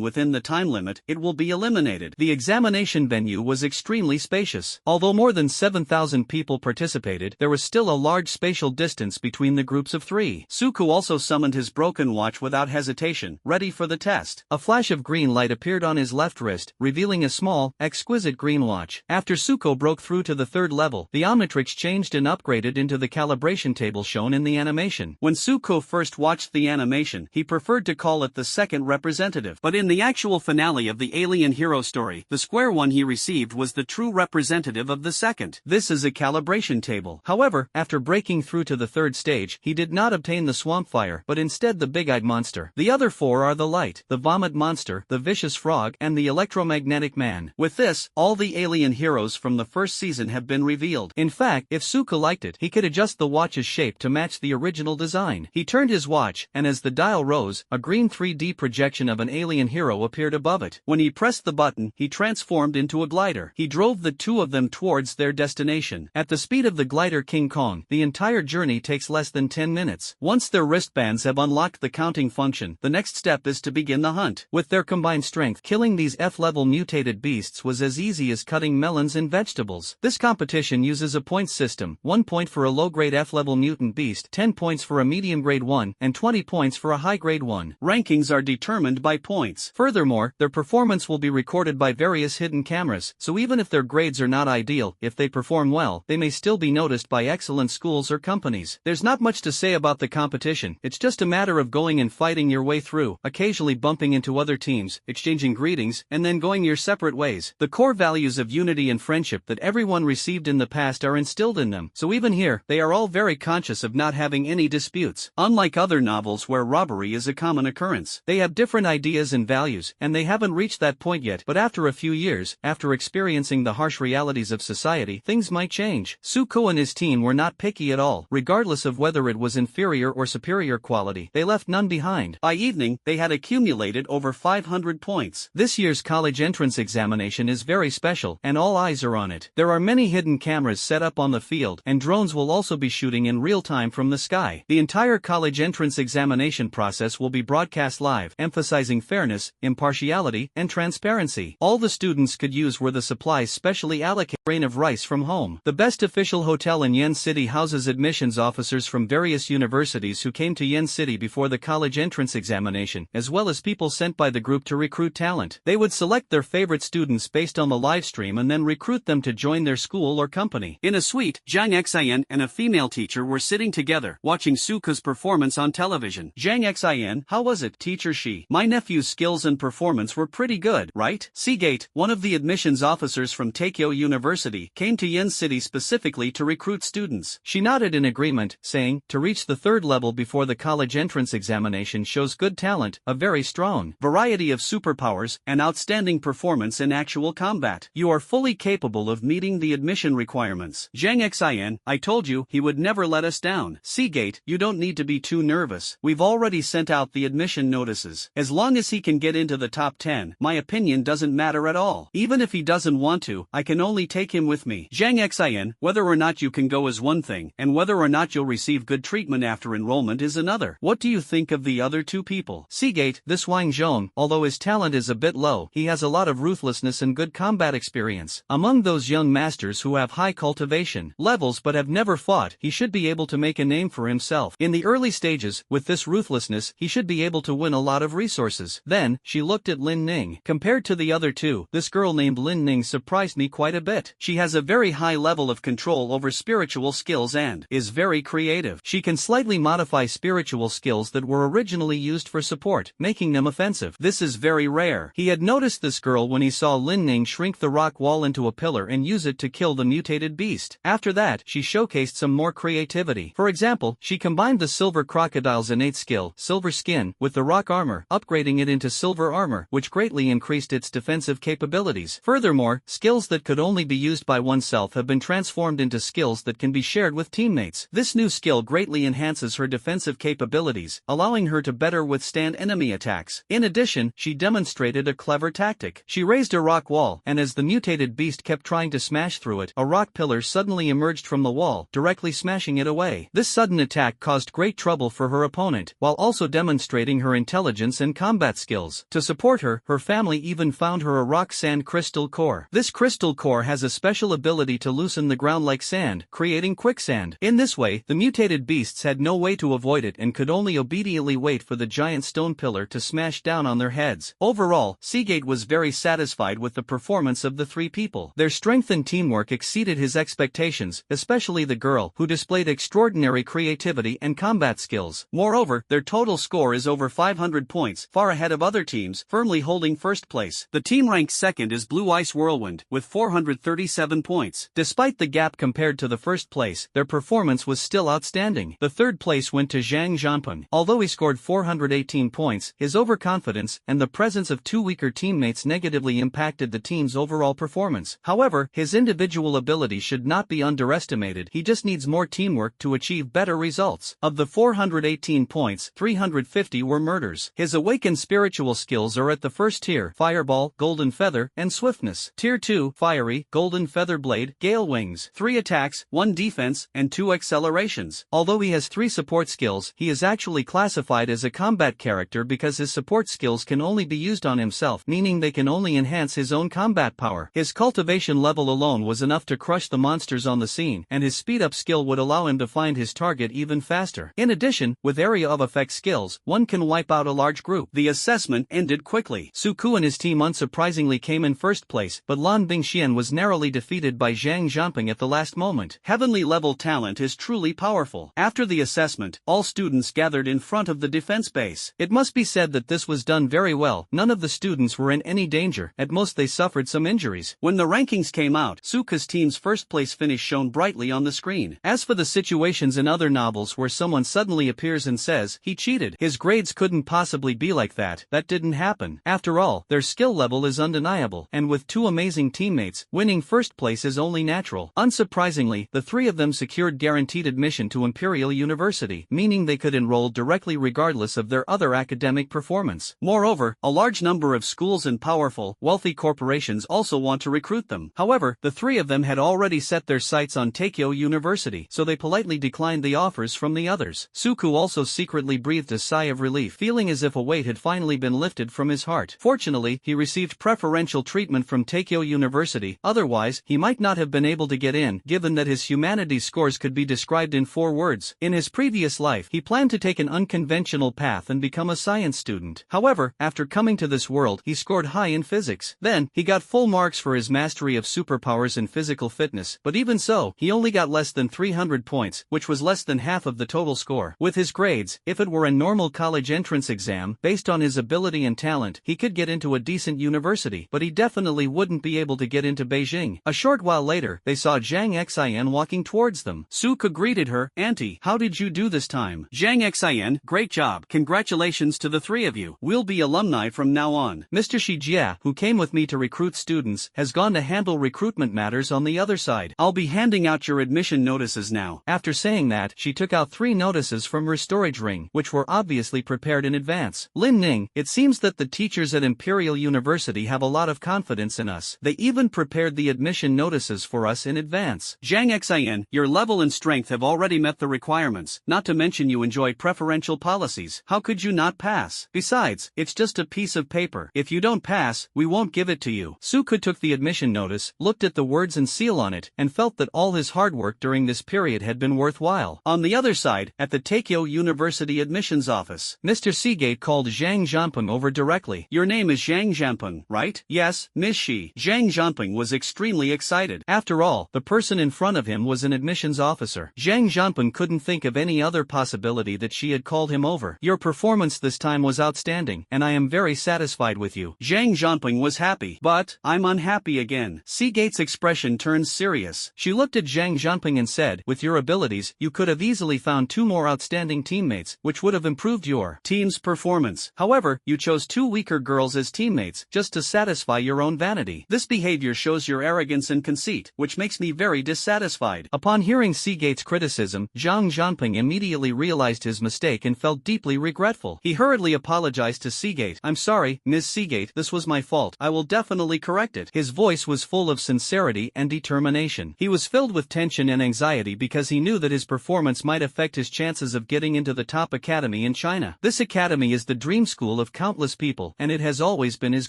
within the time limit, it will be eliminated. The examination venue was extremely spacious. Although more than 7,000 people participated, there was still a large spatial distance between the groups of 3. Suku also summoned his broken watch without hesitation, ready for the test. A flash of green light appeared on his left wrist, revealing a small, exquisite green watch. After Suko broke through to the 3rd level, the Omnitrix changed and upgraded into the calibration table shown in the animation. When Suko first watched the animation, he preferred to call it the 2nd representative. But in the actual finale of the Alien Hero story, the square one he received was the true representative of the 2nd. This is a calibration table. However, after breaking through to the 3rd stage, he did not obtain the swamp fire, but instead the big-eyed monster. The other 4 are the light, the vomit monster, the vicious frog, and the electromagnetic man. With this, all the alien heroes from the first season have been revealed. In fact, if Suka liked it, he could adjust the watch's shape to match the original design. He turned his watch, and as the dial rose, a green 3D projection of an alien hero appeared above it. When he pressed the button, he transformed into a glider. He drove the 2 of them towards their destination. At the speed of the glider King Kong, the entire journey takes less than 10 minutes. Once their wristbands have unlocked the counting function, the next step is to begin the hunt. With their combined strength, killing these F-level mutated beasts was as easy as cutting melons and vegetables. This competition uses a points system, 1 point for a low-grade F-level mutant beast, 10 points for a medium-grade one, and 20 points for a high-grade one. Rankings are determined by points. Furthermore, their performance will be recorded by various hidden cameras, so even if their grades are not ideal, if they perform well, they may still be noticed by excellent schools or companies. There's not much to say about the competition, it's just a matter of going and fighting your way through, occasionally bumping into other teams, exchanging greetings, and then going your separate ways. The core values of unity and friendship that everyone received in the past are instilled in them, so even here, they are all very conscious of not having any disputes. Unlike other novels where robbery is a common occurrence, they have different ideas and values, and they haven't reached that point yet, but after a few years, after experiencing the harsh realities of society, things might change. Suko and his team were not picky at all, regardless of whether it was inferior or superior quality. They left none behind. By evening, they had accumulated over 500 points. This year's college entrance examination is very special, and all eyes are on it. There are many hidden cameras set up on the field, and drones will also be shooting in real time from the sky. The entire college entrance examination process will be broadcast live, emphasizing fairness, impartiality, and transparency. All the students could use were the supplies specially allocated. Grain of rice from home. The best official hotel in Yen City houses admissions officers from various universities who came to Yen City before the college entrance examination, as well as people sent by the group to recruit talent. They would select their favorite students based on the live stream and then recruit them to join their school or company. In a suite, Zhang Xian and a female teacher were sitting together, watching Suka's performance on television. Zhang Xian, how was it, teacher? She. My nephew's skills and performance were pretty good, right? Seagate, one of the admissions officers from Tokyo University, came to Yen City specifically to recruit students. She nodded in agreement, saying, to reach the 3rd level before the college entrance examination shows good talent, a very strong strong variety of superpowers, and outstanding performance in actual combat. You are fully capable of meeting the admission requirements. Zhang Xin, I told you he would never let us down. Seagate, you don't need to be too nervous. We've already sent out the admission notices. As long as he can get into the top 10, my opinion doesn't matter at all. Even if he doesn't want to, I can only take him with me. Zhang Xin, whether or not you can go is one thing, and whether or not you'll receive good treatment after enrollment is another. What do you think of the other two people? Seagate, this Wang Zhong, although his talent is a bit low, he has a lot of ruthlessness and good combat experience. Among those young masters who have high cultivation levels but have never fought, he should be able to make a name for himself. In the early stages, with this ruthlessness, he should be able to win a lot of resources. Then, she looked at Lin Ning. Compared to the other two, this girl named Lin Ning surprised me quite a bit. She has a very high level of control over spiritual skills and is very creative. She can slightly modify spiritual skills that were originally used for support, making them offensive. This is very rare. He had noticed this girl when he saw Lin Ning shrink the rock wall into a pillar and use it to kill the mutated beast. After that, she showcased some more creativity. For example, she combined the silver crocodile's innate skill, silver skin, with the rock armor, upgrading it into silver armor, which greatly increased its defensive capabilities. Furthermore, skills that could only be used by oneself have been transformed into skills that can be shared with teammates. This new skill greatly enhances her defensive capabilities, allowing her to better withstand enemy attacks. In addition, she demonstrated a clever tactic. She raised a rock wall, and as the mutated beast kept trying to smash through it, a rock pillar suddenly emerged from the wall, directly smashing it away. This sudden attack caused great trouble for her opponent, while also demonstrating her intelligence and combat skills. To support her, her family even found her a rock sand crystal core. This crystal core has a special ability to loosen the ground like sand, creating quicksand. In this way, the mutated beasts had no way to avoid it and could only obediently wait for the giant stone pillar to smash down on their heads. Overall, Seagate was very satisfied with the performance of the three people. Their strength and teamwork exceeded his expectations, especially the girl, who displayed extraordinary creativity and combat skills. Moreover, their total score is over 500 points, far ahead of other teams, firmly holding first place. The team ranked second is Blue Ice Whirlwind, with 437 points. Despite the gap compared to the first place, their performance was still outstanding. The third place went to Zhang Zhanpeng. Although he scored 418 points, his overconfidence and the presence of two weaker teammates negatively impacted the team's overall performance. However, his individual ability should not be underestimated. He just needs more teamwork to achieve better results. Of the 418 points, 350 were murders. His awakened spiritual skills are at the first tier: Fireball, Golden Feather, and Swiftness. Tier 2, Fiery, Golden Feather Blade, Gale Wings. 3 attacks, 1 defense, and 2 accelerations. Although he has 3 support skills, he is actually classified as a combat character because his support skills can only be used on himself, meaning they can only enhance his own combat power. His cultivation level alone was enough to crush the monsters on the scene, and his speed-up skill would allow him to find his target even faster. In addition, with area of effect skills, one can wipe out a large group. The assessment ended quickly. Suku and his team unsurprisingly came in first place, but Lan Bingxian was narrowly defeated by Zhang Zhanpeng at the last moment. Heavenly level talent is truly powerful. After the assessment, all students gathered in front of the defense base. It must be said that this was done very well. None of the students were in any danger. At most they suffered some injuries. When the rankings came out, Suka's team's first place finish shone brightly on the screen. As for the situations in other novels where someone suddenly appears and says, he cheated, his grades couldn't possibly be like that. That didn't happen. After all, their skill level is undeniable, and with 2 amazing teammates, winning first place is only natural. Unsurprisingly, the 3 of them secured guaranteed admission to Imperial University, meaning they could enroll directly regardless of their other academic performance. Moreover, a large number of schools and powerful, wealthy corporations also want to recruit them. However, the 3 of them had already set their sights on Tokyo University, so they politely declined the offers from the others. Suku also secretly breathed a sigh of relief, feeling as if a weight had finally been lifted from his heart. Fortunately, he received preferential treatment from Tokyo University, otherwise, he might not have been able to get in, given that his humanities scores could be described in 4 words. In his previous life, he planned to take an unconventional path and become a science student. However, after coming to this world, he scored high in physics. Then, he got full marks for his mastery of superpowers and physical fitness, but even so, he only got less than 300 points, which was less than half of the total score. With his grades, if it were a normal college entrance exam, based on his ability and talent, he could get into a decent university, but he definitely wouldn't be able to get into Beijing. A short while later, they saw Zhang Xian walking towards them. Suka greeted her, "Auntie, how did you do this time?" Zhang Xian, "Great job. Congratulations to the 3 three of you will be alumni from now on. Mr. Shijia, who came with me to recruit students, has gone to handle recruitment matters on the other side. I'll be handing out your admission notices now. After saying that, she took out 3 notices from her storage ring, which were obviously prepared in advance. Lin Ning, it seems that the teachers at Imperial University have a lot of confidence in us. They even prepared the admission notices for us in advance. Zhang Xian, your level and strength have already met the requirements, not to mention you enjoy preferential policies. How could you not pass? Besides, it's just a piece of paper. If you don't pass, we won't give it to you. Suku took the admission notice, looked at the words and seal on it, and felt that all his hard work during this period had been worthwhile. On the other side, at the Tokyo University admissions office, Mr. Seagate called Zhang Zhanpeng over directly. Your name is Zhang Zhanpeng, right? Yes, Miss Shi. Zhang Zhanpeng was extremely excited. After all, the person in front of him was an admissions officer. Zhang Zhanpeng couldn't think of any other possibility that she had called him over. Your performance this time was outstanding, and I am very satisfied with you. Zhang Zhanpeng was happy, but I'm unhappy again. Seagate's expression turned serious. She looked at Zhang Zhanpeng and said, with your abilities, you could have easily found 2 more outstanding teammates, which would have improved your team's performance. However, you chose 2 weaker girls as teammates, just to satisfy your own vanity. This behavior shows your arrogance and conceit, which makes me very dissatisfied. Upon hearing Seagate's criticism, Zhang Zhanpeng immediately realized his mistake and felt deeply regretful. He hurriedly apologized to Seagate. I'm sorry, Ms. Seagate, this was my fault. I will definitely correct it. His voice was full of sincerity and determination. He was filled with tension and anxiety because he knew that his performance might affect his chances of getting into the top academy in China. This academy is the dream school of countless people, and it has always been his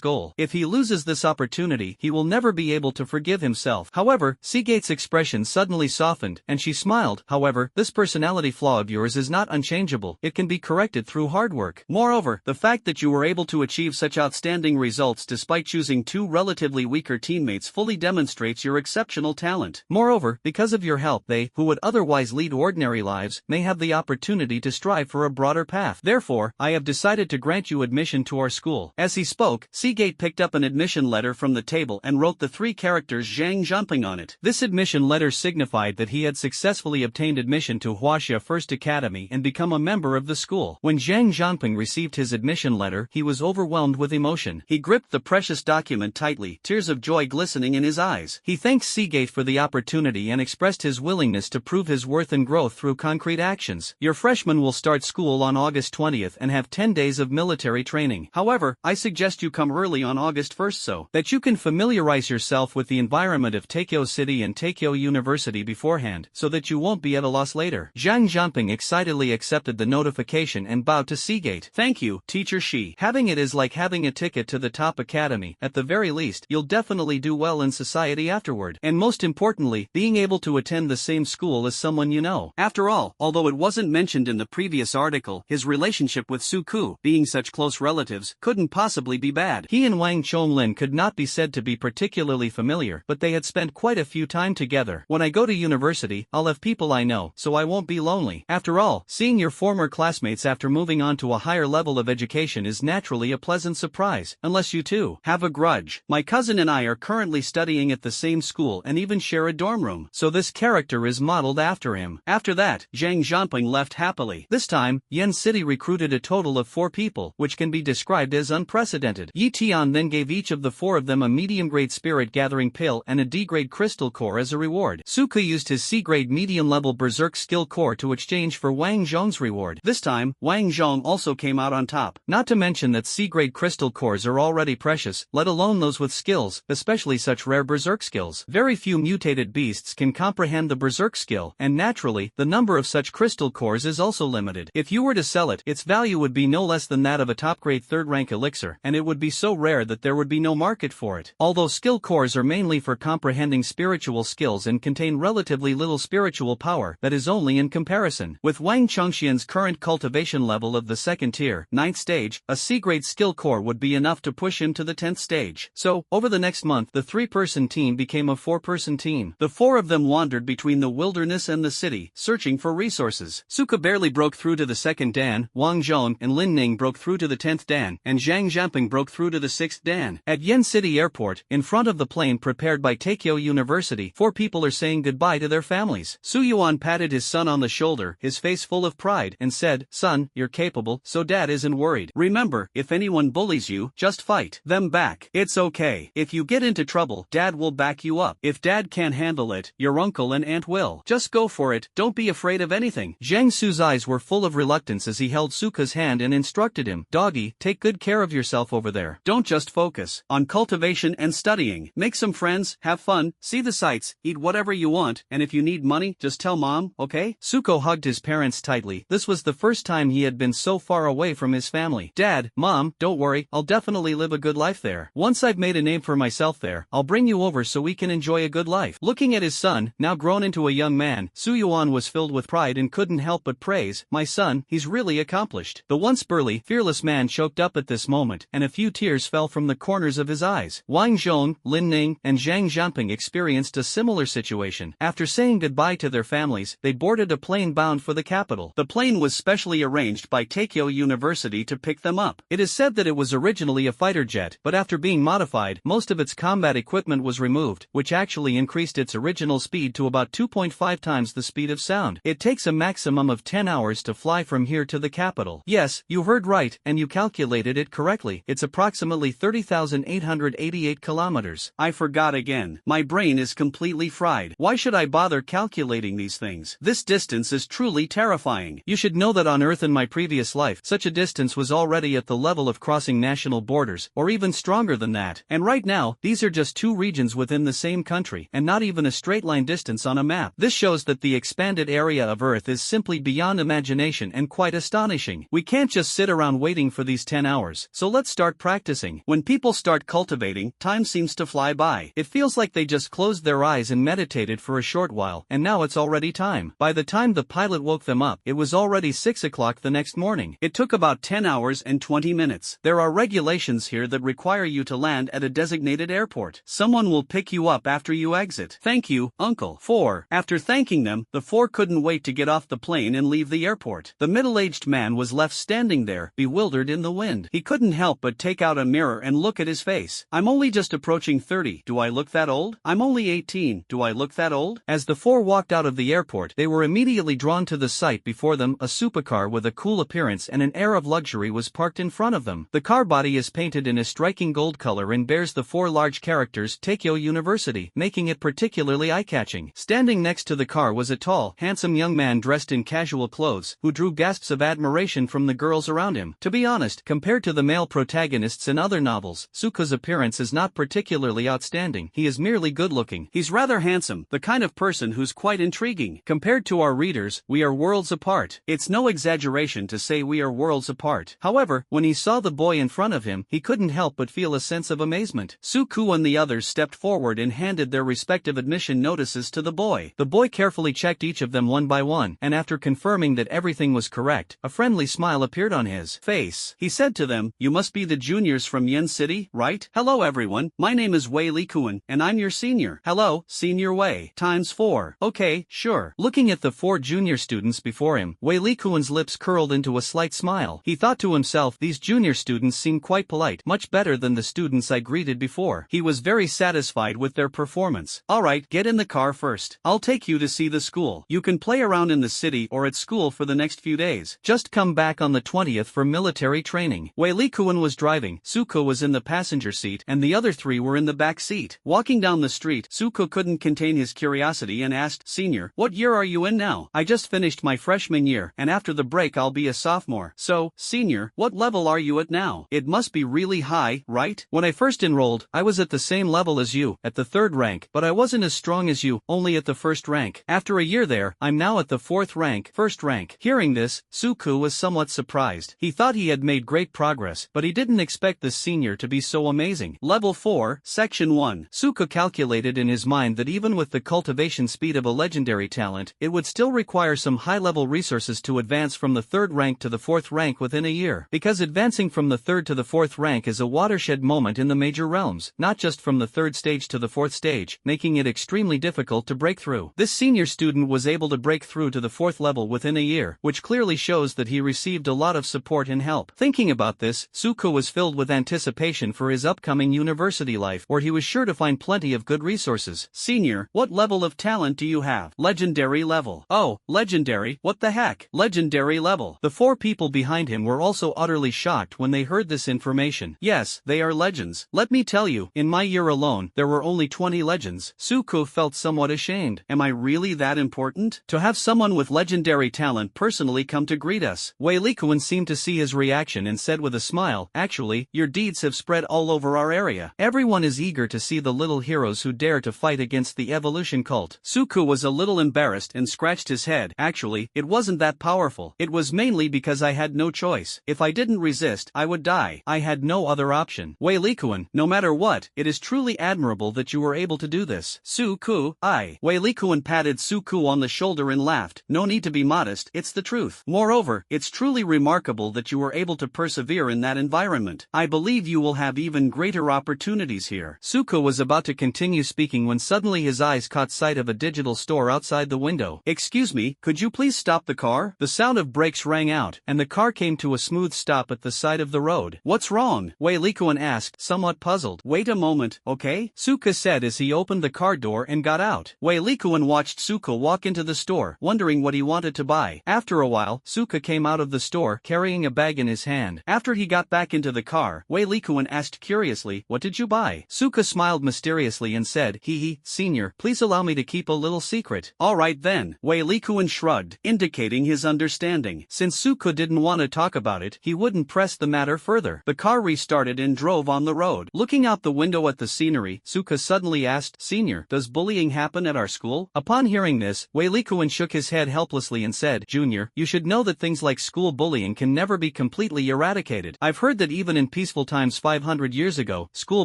goal. If he loses this opportunity, he will never be able to forgive himself. However, Seagate's expression suddenly softened, and she smiled. However, this personality flaw of yours is not unchangeable. It can be corrected through hard work. Moreover, the fact that you were able to achieve such outstanding results despite choosing 2 relatively weaker teammates fully demonstrates your exceptional talent. Moreover, because of your help, they, who would otherwise lead ordinary lives, may have the opportunity to strive for a broader path. Therefore, I have decided to grant you admission to our school. As he spoke, Seagate picked up an admission letter from the table and wrote the 3 characters Zhang Zhanpeng on it. This admission letter signified that he had successfully obtained admission to Huaxia First Academy and become a member of the school. When Zhang Zhanpeng received his admission letter, he was overwhelmed with emotion. He gripped the precious document tightly, tears of joy glistening in his eyes. He thanked Seagate for the opportunity and expressed his willingness to prove his worth and growth through concrete actions. Your freshman will start school on August 20th and have 10 days of military training. However, I suggest you come early on August 1st so that you can familiarize yourself with the environment of Tokyo City and Tokyo University beforehand, so that you won't be at a loss later. Zhang Zhanpeng excitedly accepted the notification and bowed to Seagate. Thank you, Teacher Shi. Having it is like having a ticket to the top academy. At the very least, you'll definitely do well in society afterward. And most importantly, being able to attend the same school as someone you know. After all, although it wasn't mentioned in the previous article, his relationship with Suku, being such close relatives, couldn't possibly be bad. He and Wang Chonglin could not be said to be particularly familiar, but they had spent quite a few time together. When I go to university, I'll have people I know, so I won't be lonely. After all, seeing your former classmates after moving on to a higher level of education is naturally a pleasant surprise, unless you too have a grudge. My cousin and I are currently studying at the same school and even share a dorm room, so this character is modeled after him. After that, Zhang Zhanpeng left happily. This time, Yen City recruited a total of 4 people, which can be described as unprecedented. Yi Tian then gave each of the 4 of them a medium-grade spirit-gathering pill and a D-grade crystal core as a reward. Suka used his C-grade medium-level berserk skill core to exchange for Wang Zhong's reward. This time, Wang Zhong also came out on top. Not to mention that C-grade crystal cores are already precious, let alone those with skills, especially such rare berserk skills. Very few mutated beasts can comprehend the berserk skill, and naturally, the number of such crystal cores is also limited. If you were to sell it, its value would be no less than that of a top-grade 3rd-rank elixir, and it would be so rare that there would be no market for it. Although skill cores are mainly for comprehending spiritual skills and contain relatively little spiritual power, that is only in comparison. With Wang Chongxian's current cultivation level of the 2nd tier, 9th stage, a C-grade skill core would be enough to push him to the 10th stage. So, over the next month, the 3-person team became a 4-person team. The 4 of them wandered between the wilderness and the city, searching for resources. Suka barely broke through to the 2nd Dan, Wang Zhong and Lin Ning broke through to the 10th Dan, and Zhang Zhanpeng broke through to the 6th Dan. At Yen City Airport, in front of the plane prepared by Tokyo University, 4 people are saying goodbye to their families. Su Yuan patted his son on the shoulder, his face full of pride, and said, "Son, you're capable, so Dad is isn't worried. Remember, if anyone bullies you, just fight them back. It's okay. If you get into trouble, Dad will back you up. If Dad can't handle it, your uncle and aunt will. Just go for it, don't be afraid of anything. Jiang Su's eyes were full of reluctance as he held Suka's hand and instructed him, Doggy, take good care of yourself over there. Don't just focus on cultivation and studying. Make some friends, have fun, see the sights, eat whatever you want, and if you need money, just tell Mom, okay? Suko hugged his parents tightly. This was the first time he had been so far away from his family. Dad, Mom, don't worry, I'll definitely live a good life there. Once I've made a name for myself there, I'll bring you over so we can enjoy a good life. Looking at his son, now grown into a young man, Su Yuan was filled with pride and couldn't help but praise, my son, he's really accomplished. The once burly, fearless man choked up at this moment, and a few tears fell from the corners of his eyes. Wang Zhong, Lin Ning, and Zhang Jianping experienced a similar situation. After saying goodbye to their families, they boarded a plane bound for the capital. The plane was specially arranged by Takeo University to pick them up. It is said that it was originally a fighter jet, but after being modified, most of its combat equipment was removed, which actually increased its original speed to about 2.5 times the speed of sound. It takes a maximum of 10 hours to fly from here to the capital. Yes, you heard right, and you calculated it correctly. It's approximately 30,888 kilometers. I forgot again. My brain is completely fried. Why should I bother calculating these things? This distance is truly terrifying. You should know that on Earth in my previous life, such a distance was already at the level of crossing national borders, or even stronger than that. And right now, these are just two regions within the same country, and not even a straight line distance on a map. This shows that the expanded area of Earth is simply beyond imagination and quite astonishing. We can't just sit around waiting for these 10 hours, so let's start practicing. When people start cultivating, time seems to fly by. It feels like they just closed their eyes and meditated for a short while, and now it's already time. By the time the pilot woke them up, it was already 6 o'clock the next morning. It took about 10 hours and 20 minutes. There are regulations here that require you to land at a designated airport. Someone will pick you up after you exit. Thank you, Uncle. 4. After thanking them, the four couldn't wait to get off the plane and leave the airport. The middle-aged man was left standing there, bewildered in the wind. He couldn't help but take out a mirror and look at his face. I'm only just approaching 30. Do I look that old? I'm only 18. Do I look that old? As the four walked out of the airport, they were immediately drawn to the sight before them. A supercar with a cool appearance and an air of luxury was parked in front of them. The car body is painted in a striking gold color and bears the four large characters Takeo University, making it particularly eye-catching. Standing next to the car was a tall, handsome young man dressed in casual clothes, who drew gasps of admiration from the girls around him. To be honest, compared to the male protagonists in other novels, Suko's appearance is not particularly outstanding. He is merely good-looking. He's rather handsome, the kind of person who's quite intriguing. Compared to our readers, we are worlds apart. It's no exaggeration to say we are worlds apart. However, when he saw the boy in front of him, he couldn't help but feel a sense of amazement. Suku and the others stepped forward and handed their respective admission notices to the boy. The boy carefully checked each of them one by one, and after confirming that everything was correct, a friendly smile appeared on his face. He said to them, "You must be the juniors from Yen City, right? Hello everyone, my name is Wei Likuan, and I'm your senior." "Hello, Senior Wei." ×4. "Okay, sure." Looking at the four junior students before him, Wei Likuan's lips curled into a slight smile. He thought to himself, these junior students seem quite polite, much better than the students I greeted before. He was very satisfied with their performance. "Alright, get in the car first. I'll take you to see the school. You can play around in the city or at school for the next few days. Just come back on the 20th for military training." Wei Likuan was driving, Suko was in the passenger seat, and the other three were in the back seat. Walking down the street, Suko couldn't contain his curiosity and asked, "Senior, what year are you in now?" "I just finished my freshman year, and after the break I'll be a sophomore." "So, Senior, what level are you at now? It must be really high, right?" "When I first enrolled, I was at the same level as you, at the 3rd rank, but I wasn't as strong as you, only at the 1st rank. After a year there, I'm now at the 4th rank, 1st rank." Hearing this, Suku was somewhat surprised. He thought he had made great progress, but he didn't expect the senior to be so amazing. Level 4, Section 1. Suku calculated in his mind that even with the cultivation speed of a legendary talent, it would still require some high-level resources to advance from the 3rd rank to the 4th rank within a year. Because advancing from the 3rd to the 4th rank is a watershed moment in the major realms, not just from the 3rd stage to the 4th stage, making it extremely difficult to break through. This senior student was able to break through to the 4th level within a year, which clearly shows that he received a lot of support and help. Thinking about this, Suku was filled with anticipation for his upcoming university life, where he was sure to find plenty of good resources. "Senior, what level of talent do you have?" "Legendary level." "Oh, legendary, what the heck? Legendary level." The four people behind him him were also utterly shocked when they heard this information. Yes, they are legends. Let me tell you, in my year alone, there were only 20 legends. Suko felt somewhat ashamed. Am I really that important? To have someone with legendary talent personally come to greet us. Wei Likuan seemed to see his reaction and said with a smile, actually, your deeds have spread all over our area. Everyone is eager to see the little heroes who dare to fight against the evolution cult. Suko was a little embarrassed and scratched his head. Actually, it wasn't that powerful. It was mainly because I had no choice. If I didn't resist, I would die. I had no other option. Wei Likuan, no matter what, it is truly admirable that you were able to do this. Suko, Wei Likuan patted Suko on the shoulder and laughed. No need to be modest, it's the truth. Moreover, it's truly remarkable that you were able to persevere in that environment. I believe you will have even greater opportunities here. Suko was about to continue speaking when suddenly his eyes caught sight of a digital store outside the window. Excuse me, could you please stop the car? The sound of brakes rang out, and the car came to a smooth stop at the side of the road. What's wrong? Wei Likuan asked, somewhat puzzled. Wait a moment, okay? Suka said as he opened the car door and got out. Wei Likuan watched Suka walk into the store, wondering what he wanted to buy. After a while, Suka came out of the store, carrying a bag in his hand. After he got back into the car, Wei Likuan asked curiously, what did you buy? Suka smiled mysteriously and said, hee, senior, please allow me to keep a little secret. Alright then. Wei Likuan shrugged, indicating his understanding. Since Suka didn't want to talk about it, he wouldn't press the matter further. The car restarted and drove on the road. Looking out the window at the scenery, Suka suddenly asked, Senior, does bullying happen at our school? Upon hearing this, Wei Likuan shook his head helplessly and said, Junior, you should know that things like school bullying can never be completely eradicated. I've heard that even in peaceful times 500 years ago, school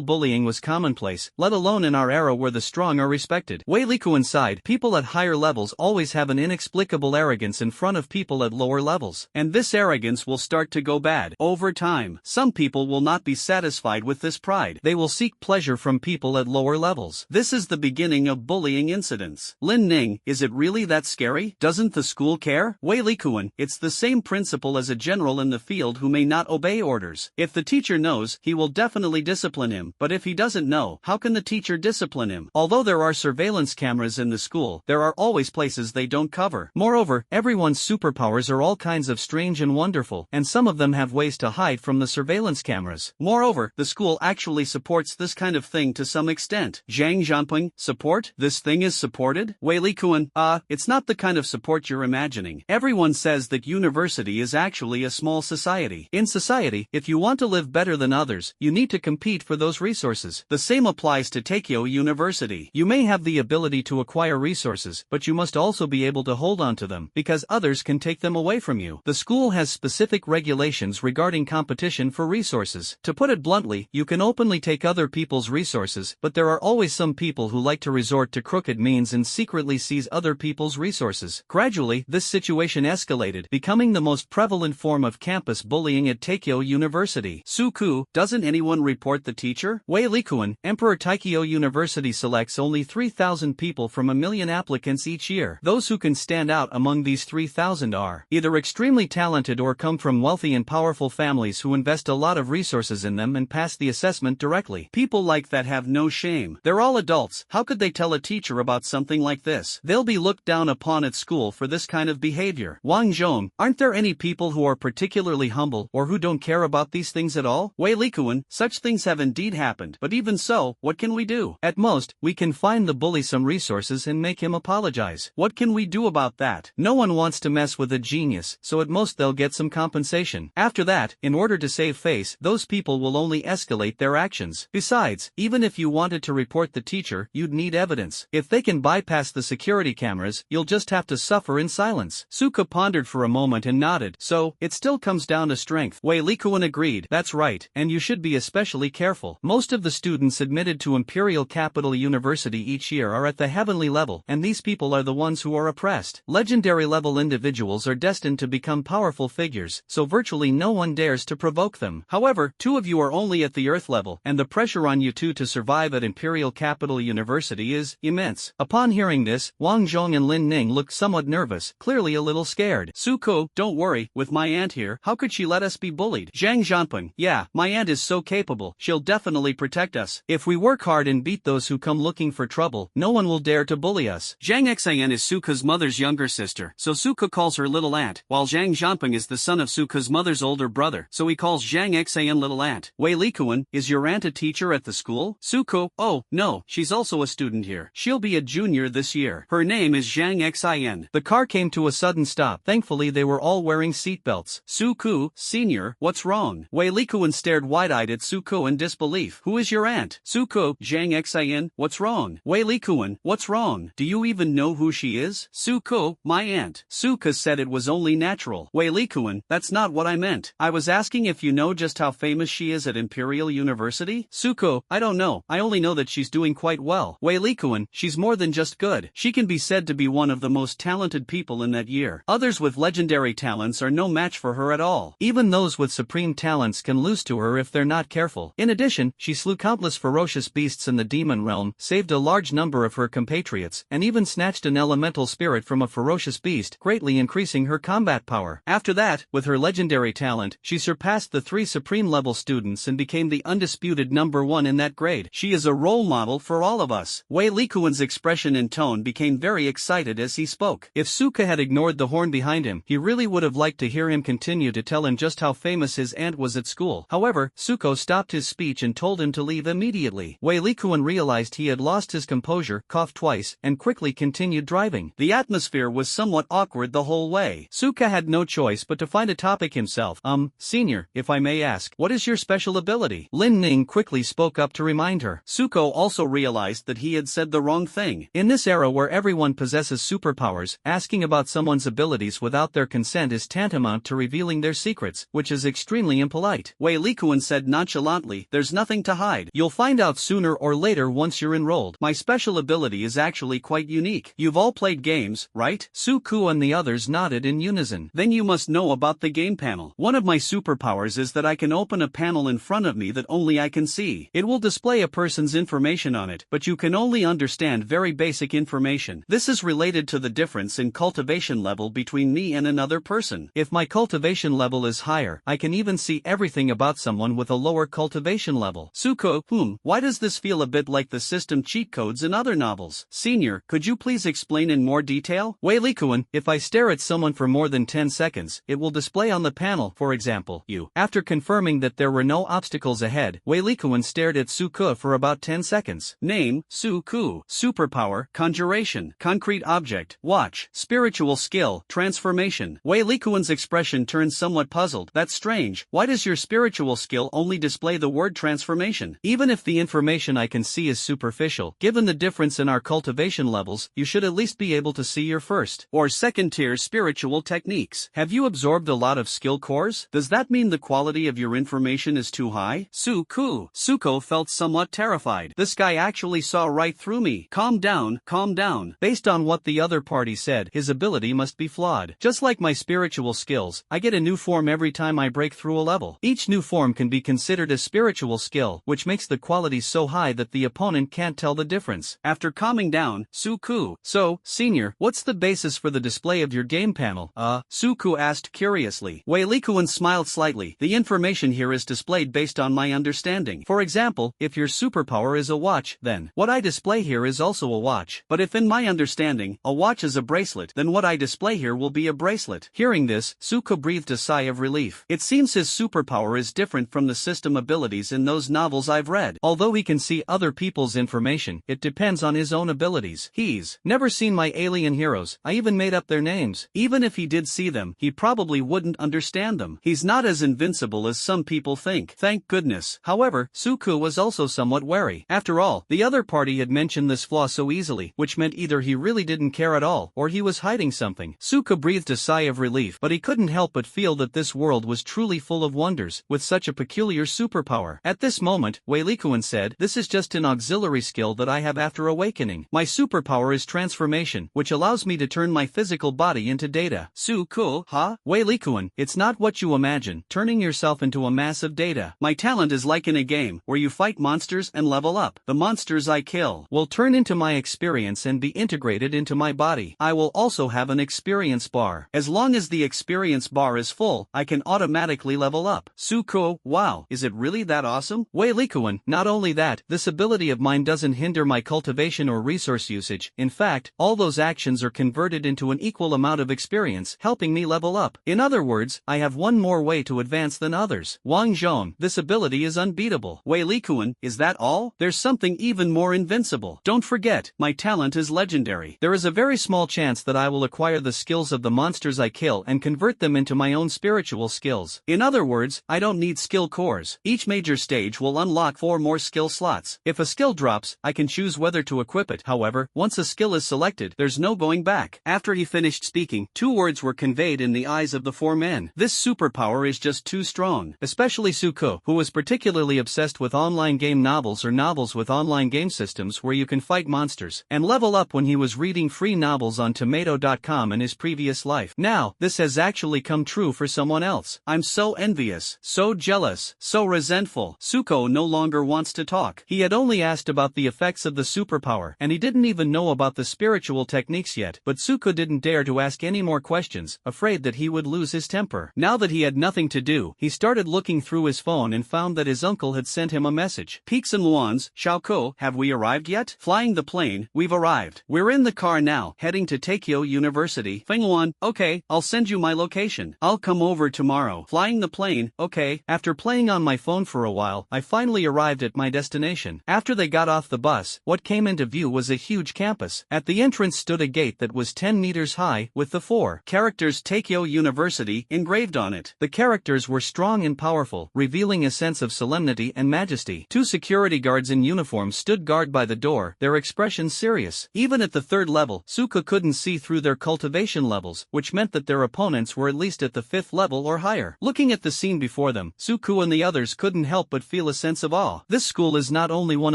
bullying was commonplace, let alone in our era where the strong are respected. Wei Likuan sighed. People at higher levels always have an inexplicable arrogance in front of people at lower levels. And this arrogance will start to go bad. Over time, some people will not be satisfied with this pride. They will seek pleasure from people at lower levels. This is the beginning of bullying incidents. Lin Ning, is it really that scary? Doesn't the school care? Wei Likuan, it's the same principle as a general in the field who may not obey orders. If the teacher knows, he will definitely discipline him, but if he doesn't know, how can the teacher discipline him? Although there are surveillance cameras in the school, there are always places they don't cover. Moreover, everyone's superpowers are all kinds of strange and wonderful, and some of them have ways to hide from the surveillance cameras. Moreover, the school actually supports this kind of thing to some extent. Zhang Zhanping, support? This thing is supported? Wei Likuan, it's not the kind of support you're imagining. Everyone says that university is actually a small society. In society, if you want to live better than others, you need to compete for those resources. The same applies to Tokyo University. You may have the ability to acquire resources, but you must also be able to hold on to them, because others can take them away from you. The school has specific regulations regarding competition for resources. To put it bluntly, you can openly take other people's resources, but there are always some people who like to resort to crooked means and secretly seize other people's resources. Gradually, this situation escalated, becoming the most prevalent form of campus bullying at Tokyo University. Suku, doesn't anyone report the teacher? Wei Likuan, Emperor Tokyo University selects only 3,000 people from 1 million applicants each year. Those who can stand out among these 3,000 are either extremely talented or come from wealthy and powerful families who invest a lot of resources in them and pass the assessment directly. People like that have no shame. They're all adults. How could they tell a teacher about something like this? They'll be looked down upon at school for this kind of behavior. Wang Zhong, aren't there any people who are particularly humble or who don't care about these things at all? Wei Likuan, such things have indeed happened, but even so, what can we do? At most, we can find the bully some resources and make him apologize. What can we do about that? No one wants to mess with a genius, so at most they'll get some compensation. After that, in order to save face, those people will only escalate their actions. Besides, even if you wanted to report the teacher, you'd need evidence. If they can bypass the security cameras, you'll just have to suffer in silence. Suka pondered for a moment and nodded. So, it still comes down to strength. Wei Likuan agreed. That's right, and you should be especially careful. Most of the students admitted to Imperial Capital University each year are at the heavenly level, and these people are the ones who are oppressed. Legendary level individuals are destined to become powerful figures, so virtually no one dares to provoke them. However, two of you are only at the Earth level, and the pressure on you two to survive at Imperial Capital University is immense. Upon hearing this, Wang Zhong and Lin Ning looked somewhat nervous, clearly a little scared. Suko, don't worry, with my aunt here, how could she let us be bullied? Zhang Zhanping, yeah, my aunt is so capable, she'll definitely protect us. If we work hard and beat those who come looking for trouble, no one will dare to bully us. Zhang Xian is Suka's mother's younger sister, so Suka calls her little aunt, while Zhang Zhanping is the son son of Suka's mother's older brother, so he calls Zhang Xian little aunt. Wei Likuan, is your aunt a teacher at the school? Suko, oh, no, she's also a student here. She'll be a junior this year. Her name is Zhang Xian. The car came to a sudden stop. Thankfully they were all wearing seatbelts. Suku, senior, what's wrong? Wei Likuan stared wide-eyed at Suko in disbelief. Who is your aunt? Suko, Zhang Xian, what's wrong? Wei Likuan, what's wrong? Do you even know who she is? Suko, my aunt. Suka said it was only natural. Wei Likuan, that's not what I meant. I was asking if you know just how famous she is at Imperial University? Suko, I don't know. I only know that she's doing quite well. Wei Likuan, she's more than just good. She can be said to be one of the most talented people in that year. Others with legendary talents are no match for her at all. Even those with supreme talents can lose to her if they're not careful. In addition, she slew countless ferocious beasts in the demon realm, saved a large number of her compatriots, and even snatched an elemental spirit from a ferocious beast, greatly increasing her combat power. After that, with her legendary talent, she surpassed the 3 supreme-level students and became the undisputed #1 in that grade. She is a role model for all of us. Wei Likuan's expression and tone became very excited as he spoke. If Suka had ignored the horn behind him, he really would have liked to hear him continue to tell him just how famous his aunt was at school. However, Suko stopped his speech and told him to leave immediately. Wei Likuan realized he had lost his composure, coughed twice, and quickly continued driving. The atmosphere was somewhat awkward the whole way. Suka had no choice but to find a topic himself. Senior, if I may ask, what is your special ability? Lin Ning quickly spoke up to remind her. Suko also realized that he had said the wrong thing. In this era where everyone possesses superpowers, asking about someone's abilities without their consent is tantamount to revealing their secrets, which is extremely impolite. Wei Likuan said nonchalantly, there's nothing to hide. You'll find out sooner or later once you're enrolled. My special ability is actually quite unique. You've all played games, right? Suku and the others nodded in unison. Then you must know about the game panel. One of my superpowers is that I can open a panel in front of me that only I can see. It will display a person's information on it, but you can only understand very basic information. This is related to the difference in cultivation level between me and another person. If my cultivation level is higher, I can even see everything about someone with a lower cultivation level. Suko, why does this feel a bit like the system cheat codes in other novels? Senior, could you please explain in more detail? Wei Likuan, if I stare at someone for more than 10 seconds, it will display on the panel, for example, you. After confirming that there were no obstacles ahead, Wei Likuan stared at Suku for about 10 seconds. Name, Suku. Superpower, conjuration. Concrete object, watch. Spiritual skill, transformation. Wei Likuan's expression turned somewhat puzzled. That's strange. Why does your spiritual skill only display the word transformation? Even if the information I can see is superficial, given the difference in our cultivation levels, you should at least be able to see your first or second tier spiritual techniques. Have you absorbed a lot of skill cores? Does that mean the quality of your information is too high? Suko felt somewhat terrified. This guy actually saw right through me. Calm down, calm down. Based on what the other party said, his ability must be flawed. Just like my spiritual skills, I get a new form every time I break through a level. Each new form can be considered a spiritual skill, which makes the quality so high that the opponent can't tell the difference. After calming down, Suku, so, senior, what's the basis for the display of your game panel? Suku asked curiously. Wei Likuan smiled slightly. The information here is displayed based on my understanding. For example, if your superpower is a watch, then what I display here is also a watch. But if in my understanding, a watch is a bracelet, then what I display here will be a bracelet. Hearing this, Suku breathed a sigh of relief. It seems his superpower is different from the system abilities in those novels I've read. Although he can see other people's information, it depends on his own abilities. He's never seen my alien heroes. I even made up their names. Even if he did see them, he probably wouldn't understand them. He's not as invincible as some people think. Thank goodness. However, Suku was also somewhat wary. After all, the other party had mentioned this flaw so easily, which meant either he really didn't care at all, or he was hiding something. Suku breathed a sigh of relief, but he couldn't help but feel that this world was truly full of wonders, with such a peculiar superpower. At this moment, Wei Likuan said, this is just an auxiliary skill that I have after awakening. My superpower is transformation, which allows me to turn my physical body into data. Suku, Wei Likuan, it's not what you imagine, turning yourself into a mass of data. My talent is like in a game, where you fight monsters and level up. The monsters I kill will turn into my experience and be integrated into my body. I will also have an experience bar. As long as the experience bar is full, I can automatically level up. Suku, wow, is it really that awesome? Wei Likuan, not only that, this ability of mine doesn't hinder my cultivation or resource usage. In fact, all those actions are converted into an equal amount of experience, helping me level up. In other other words, I have one more way to advance than others. Wang Zhong, this ability is unbeatable. Wei Likuan, is that all? There's something even more invincible. Don't forget, my talent is legendary. There is a very small chance that I will acquire the skills of the monsters I kill and convert them into my own spiritual skills. In other words, I don't need skill cores. Each major stage will unlock 4 more skill slots. If a skill drops, I can choose whether to equip it. However, once a skill is selected, there's no going back. After he finished speaking, 2 words were conveyed in the eyes of the 4 men. This superpower is just too strong. Especially Suko, who was particularly obsessed with online game novels or novels with online game systems where you can fight monsters and level up when he was reading free novels on tomato.com in his previous life. Now, this has actually come true for someone else. I'm so envious, so jealous, so resentful. Suko no longer wants to talk. He had only asked about the effects of the superpower, and he didn't even know about the spiritual techniques yet, but Suko didn't dare to ask any more questions, afraid that he would lose his temper. Now that he had nothing to do, he started looking through his phone and found that his uncle had sent him a message. Peaks and Luans, Xiaoko, have we arrived yet? Flying the plane, we've arrived. We're in the car now, heading to Takeo University. Fengluan, okay, I'll send you my location. I'll come over tomorrow. Flying the plane, okay. After playing on my phone for a while, I finally arrived at my destination. After they got off the bus, what came into view was a huge campus. At the entrance stood a gate that was 10 meters high, with the 4 characters Takeo University engraved on it. The characters were strong and powerful, revealing a sense of solemnity and majesty. 2 security guards in uniform stood guard by the door, their expressions serious. Even at the 3rd level, Suka couldn't see through their cultivation levels, which meant that their opponents were at least at the 5th level or higher. Looking at the scene before them, Suku and the others couldn't help but feel a sense of awe. This school is not only one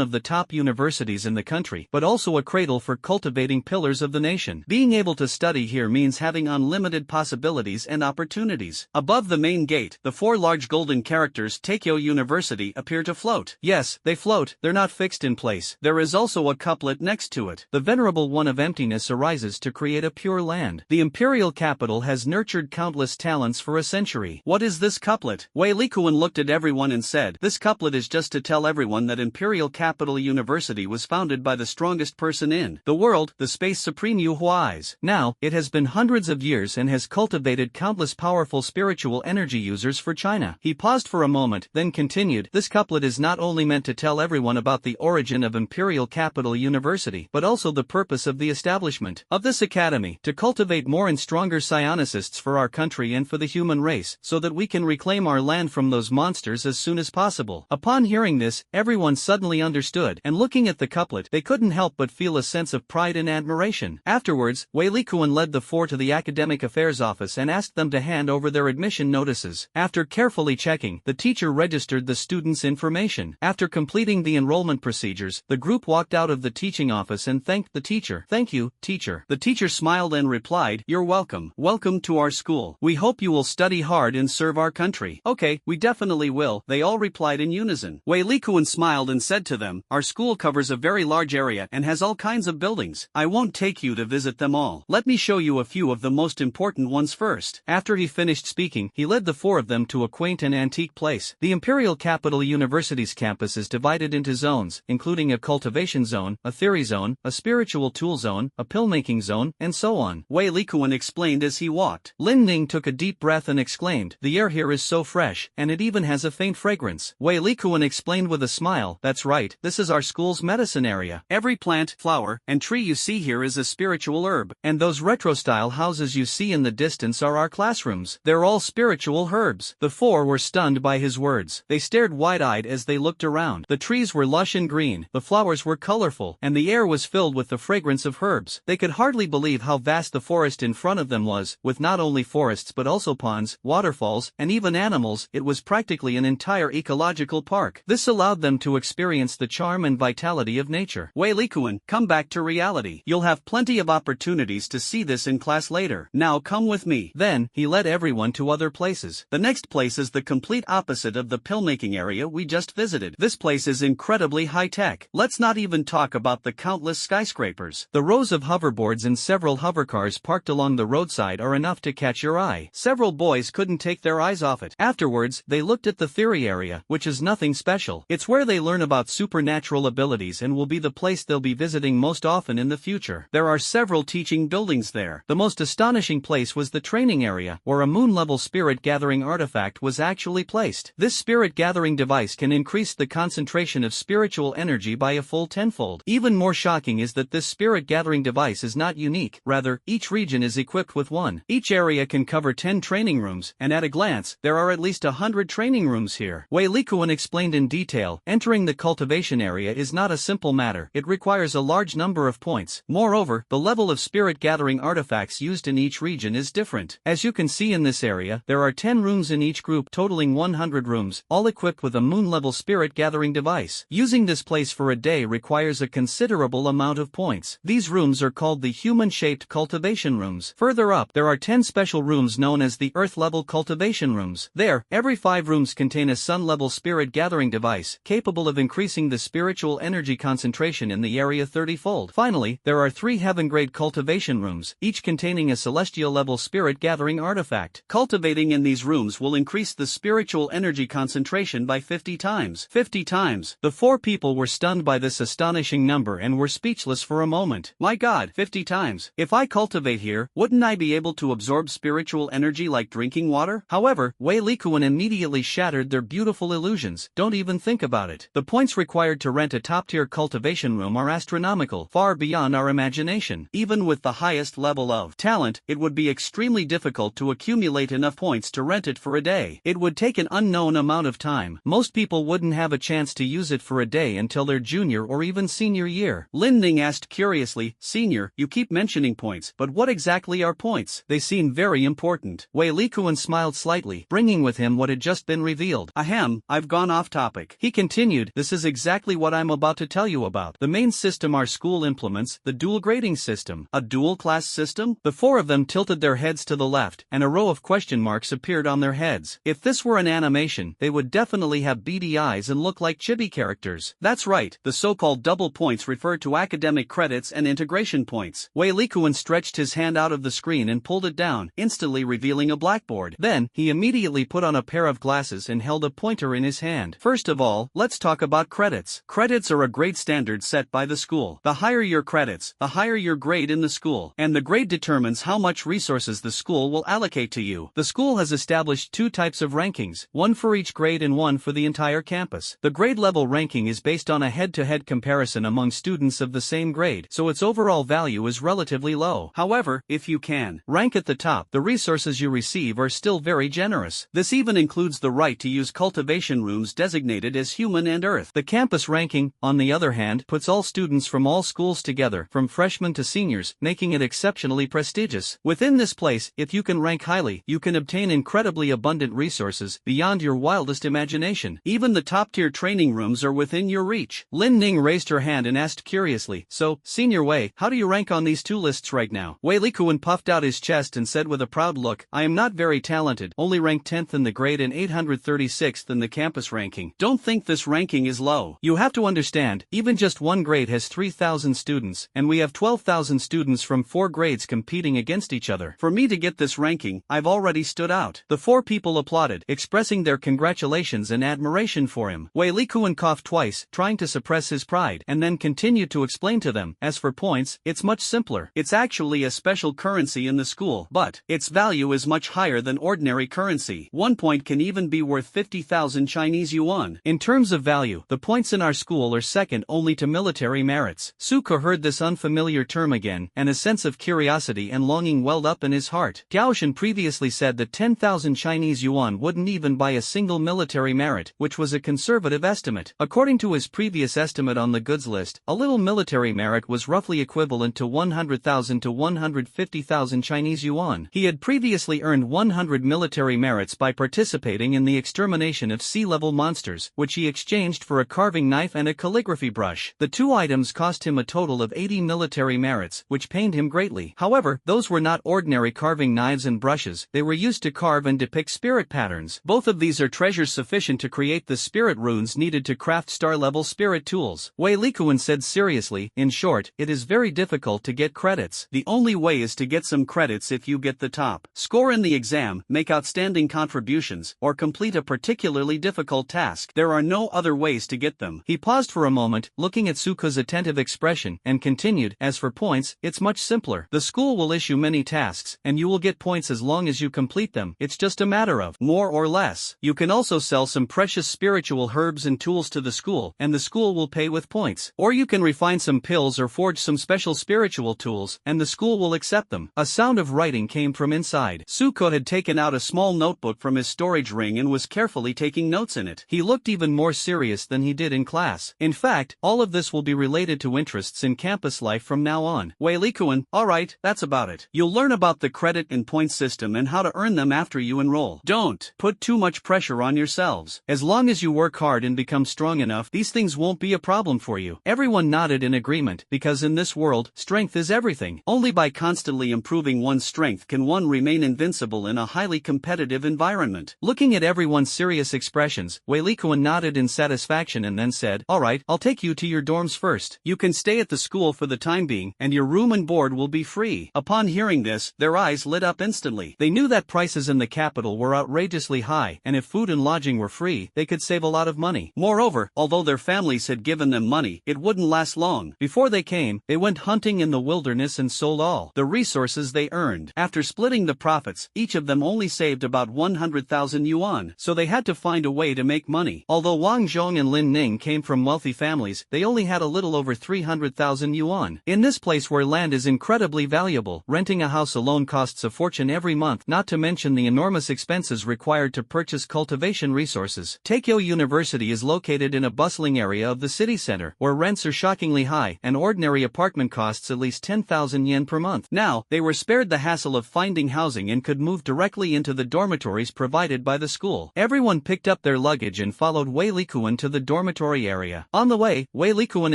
of the top universities in the country, but also a cradle for cultivating pillars of the nation. Being able to study here means having unlimited possibilities and opportunities. Above the main gate, the 4 large golden characters Takeo University appear to float. Yes, they float, they're not fixed in place. There is also a couplet next to it. The venerable one of emptiness arises to create a pure land. The imperial capital has nurtured countless talents for a century. What is this couplet? Wei Likuan looked at everyone and said, this couplet is just to tell everyone that Imperial Capital University was founded by the strongest person in the world, the Space Supreme Yu Huais. Now, it has been hundreds of years and has cultivated countless powerful spiritual energy users for China. He paused for a moment, then continued, this couplet is not only meant to tell everyone about the origin of Imperial Capital University, but also the purpose of the establishment of this academy, to cultivate more and stronger psionicists for our country and for the human race, so that we can reclaim our land from those monsters as soon as possible. Upon hearing this, everyone suddenly understood, and looking at the couplet, they couldn't help but feel a sense of pride and admiration. Afterwards, Wei Likuan led the 4 to the Academic Affairs office and asked them to hand over their admission notices. After carefully checking, the teacher registered the students' information. After completing the enrollment procedures, the group walked out of the teaching office and thanked the teacher. Thank you, teacher. The teacher smiled and replied, you're welcome. Welcome to our school. We hope you will study hard and serve our country. Okay, we definitely will, they all replied in unison. Wei Likuan smiled and said to them, our school covers a very large area and has all kinds of buildings. I won't take you to visit them all. Let me show you a few of the most important ones first. After he finished speaking, he led the 4 of them to a quaint and antique place. The Imperial Capital University's campus is divided into zones, including a cultivation zone, a theory zone, a spiritual tool zone, a pill-making zone, and so on. Wei Likuan explained as he walked. Lin Ning took a deep breath and exclaimed, the air here is so fresh, and it even has a faint fragrance. Wei Likuan explained with a smile, that's right, this is our school's medicine area. Every plant, flower, and tree you see here is a spiritual herb, and those retro-style houses you see in the distance are our classrooms. They're all spiritual herbs. The 4 were stunned by his words. They stared wide-eyed as they looked around. The trees were lush and green, the flowers were colorful, and the air was filled with the fragrance of herbs. They could hardly believe how vast the forest in front of them was, with not only forests but also ponds, waterfalls, and even animals. It was practically an entire ecological park. This allowed them to experience the charm and vitality of nature. Wei Likuan, come back to reality. You'll have plenty of opportunities to see this in class later. Now come with me. Then, he led everyone to other places. The next place is the complete opposite of the pill-making area we just visited. This place is incredibly high-tech. Let's not even talk about the countless skyscrapers. The rows of hoverboards and several hovercars parked along the roadside are enough to catch your eye. Several boys couldn't take their eyes off it. Afterwards, they looked at the theory area, which is nothing special. It's where they learn about supernatural abilities and will be the place they'll be visiting most often in the future. There are several teaching buildings there. The most astonishing place was the training area. area, where a moon-level spirit-gathering artifact was actually placed. This spirit-gathering device can increase the concentration of spiritual energy by a full tenfold. Even more shocking is that this spirit-gathering device is not unique, rather, each region is equipped with one. Each area can cover 10 training rooms, and at a glance, there are at least 100 training rooms here. Wei Likuan explained in detail, entering the cultivation area is not a simple matter, it requires a large number of points. Moreover, the level of spirit-gathering artifacts used in each region is different. As you can see in this area, there are 10 rooms in each group totaling 100 rooms, all equipped with a moon-level spirit-gathering device. Using this place for a day requires a considerable amount of points. These rooms are called the human-shaped cultivation rooms. Further up, there are 10 special rooms known as the Earth-level cultivation rooms. There, every 5 rooms contain a sun-level spirit-gathering device, capable of increasing the spiritual energy concentration in the area 30-fold. Finally, there are 3 heaven-grade cultivation rooms, each containing a celestial-level spirit-gathering artifact. Cultivating in these rooms will increase the spiritual energy concentration by 50 times. 50 times. The 4 people were stunned by this astonishing number and were speechless for a moment. My God, 50 times. If I cultivate here, wouldn't I be able to absorb spiritual energy like drinking water? However, Wei Likuan immediately shattered their beautiful illusions. Don't even think about it. The points required to rent a top-tier cultivation room are astronomical, far beyond our imagination. Even with the highest level of talent, it would be extremely difficult to accumulate enough points to rent it for a day. It would take an unknown amount of time. Most people wouldn't have a chance to use it for a day until their junior or even senior year. Lin Ning asked curiously, "Senior, you keep mentioning points, but what exactly are points? They seem very important." Wei Likuan smiled slightly, bringing with him what had just been revealed. Ahem, I've gone off topic. He continued, "This is exactly what I'm about to tell you about. The main system our school implements, the dual grading system." A dual class system? The 4 of them tilted their heads to the left, and a row of question marks appeared on their heads. If this were an animation, they would definitely have beady eyes and look like chibi characters. That's right, the so-called double points refer to academic credits and integration points. Wei Likuan stretched his hand out of the screen and pulled it down, instantly revealing a blackboard. Then, he immediately put on a pair of glasses and held a pointer in his hand. First of all, let's talk about credits. Credits are a grade standard set by the school. The higher your credits, the higher your grade in the school, and the grade determines how much resources the school will allocate to you. The school has established 2 types of rankings, one for each grade and one for the entire campus. The grade level ranking is based on a head-to-head comparison among students of the same grade, so its overall value is relatively low. However, if you can rank at the top, the resources you receive are still very generous. This even includes the right to use cultivation rooms designated as human and earth. The campus ranking, on the other hand, puts all students from all schools together, from freshmen to seniors, making it exceptionally prestigious. Within this place, if you can rank highly, you can obtain incredibly abundant resources, beyond your wildest imagination. Even the top-tier training rooms are within your reach. Lin Ning raised her hand and asked curiously, "So, Senior Wei, how do you rank on these 2 lists right now?" Wei Likuan puffed out his chest and said with a proud look, "I am not very talented, only ranked 10th in the grade and 836th in the campus ranking. Don't think this ranking is low. You have to understand, even just one grade has 3,000 students, and we have 12,000 students from 4 grades competing against each other. For me to get this ranking, I've already stood out." The 4 people applauded, expressing their congratulations and admiration for him. Wei Likuan coughed twice, trying to suppress his pride, and then continued to explain to them, "As for points, it's much simpler. It's actually a special currency in the school, but its value is much higher than ordinary currency. 1 point can even be worth 50,000 Chinese yuan. In terms of value, the points in our school are second only to military merits." Suko heard this unfamiliar term again, and a sense of curiosity and longing welled up in his heart. Gaoshan previously said that 10,000 Chinese yuan wouldn't even buy a single military merit, which was a conservative estimate. According to his previous estimate on the goods list, a little military merit was roughly equivalent to 100,000 to 150,000 Chinese yuan. He had previously earned 100 military merits by participating in the extermination of sea-level monsters, which he exchanged for a carving knife and a calligraphy brush. The 2 items cost him a total of 80 military merits, which pained him greatly. However, those were not ordinary carving knives and brushes, they were used to carve and depict spirit patterns. Both of these are treasures sufficient to create the spirit runes needed to craft star-level spirit tools. Wei Likuan said seriously, "In short, it is very difficult to get credits. The only way is to get some credits if you get the top score in the exam, make outstanding contributions, or complete a particularly difficult task. There are no other ways to get them." He paused for a moment, looking at Suko's attentive expression, and continued, "As for points, it's much simpler. The school will issue many tasks, and you will get points as long as you complete them, it's just a matter of more or less. You can also sell some precious spiritual herbs and tools to the school, and the school will pay with points. Or you can refine some pills or forge some special spiritual tools, and the school will accept them. A sound of writing came from inside. Suko had taken out a small notebook from his storage ring and was carefully taking notes in it. He looked even more serious than he did in class. In fact, all of this will be related to interests in campus life from now on. Wei Likuan, alright, that's about it. You'll learn about the credit and point system and how to earn them after you enroll. Don't put too much pressure on yourselves. As long as you work hard and become strong enough, these things won't be a problem for you. Everyone nodded in agreement, because in this world, strength is everything. Only by constantly improving one's strength can one remain invincible in a highly competitive environment. Looking at everyone's serious expressions, Wei Likuan nodded in satisfaction and then said, alright, I'll take you to your dorms first. You can stay at the school for the time being, and your room and board will be free. Upon hearing this, their eyes lit up instantly. They knew that prices in the capital were outrageously high, and if food and lodging were free, they could save a lot of money. Moreover, although their families had given them money, it wouldn't last long. Before they came, they went hunting in the wilderness and sold all the resources they earned. After splitting the profits, each of them only saved about 100,000 yuan, so they had to find a way to make money. Although Wang Zhong and Lin Ning came from wealthy families, they only had a little over 300,000 yuan. In this place where land is incredibly valuable, renting a house alone costs a fortune every month, not to mention the enormous expenses required to purchase cultivation resources. Tokyo University is located in a bustling area of the city center, where rents are shockingly high, and ordinary apartment costs at least 10,000 yen per month. Now, they were spared the hassle of finding housing and could move directly into the dormitories provided by the school. Everyone picked up their luggage and followed Wei Likuan to the dormitory area. On the way, Wei Likuan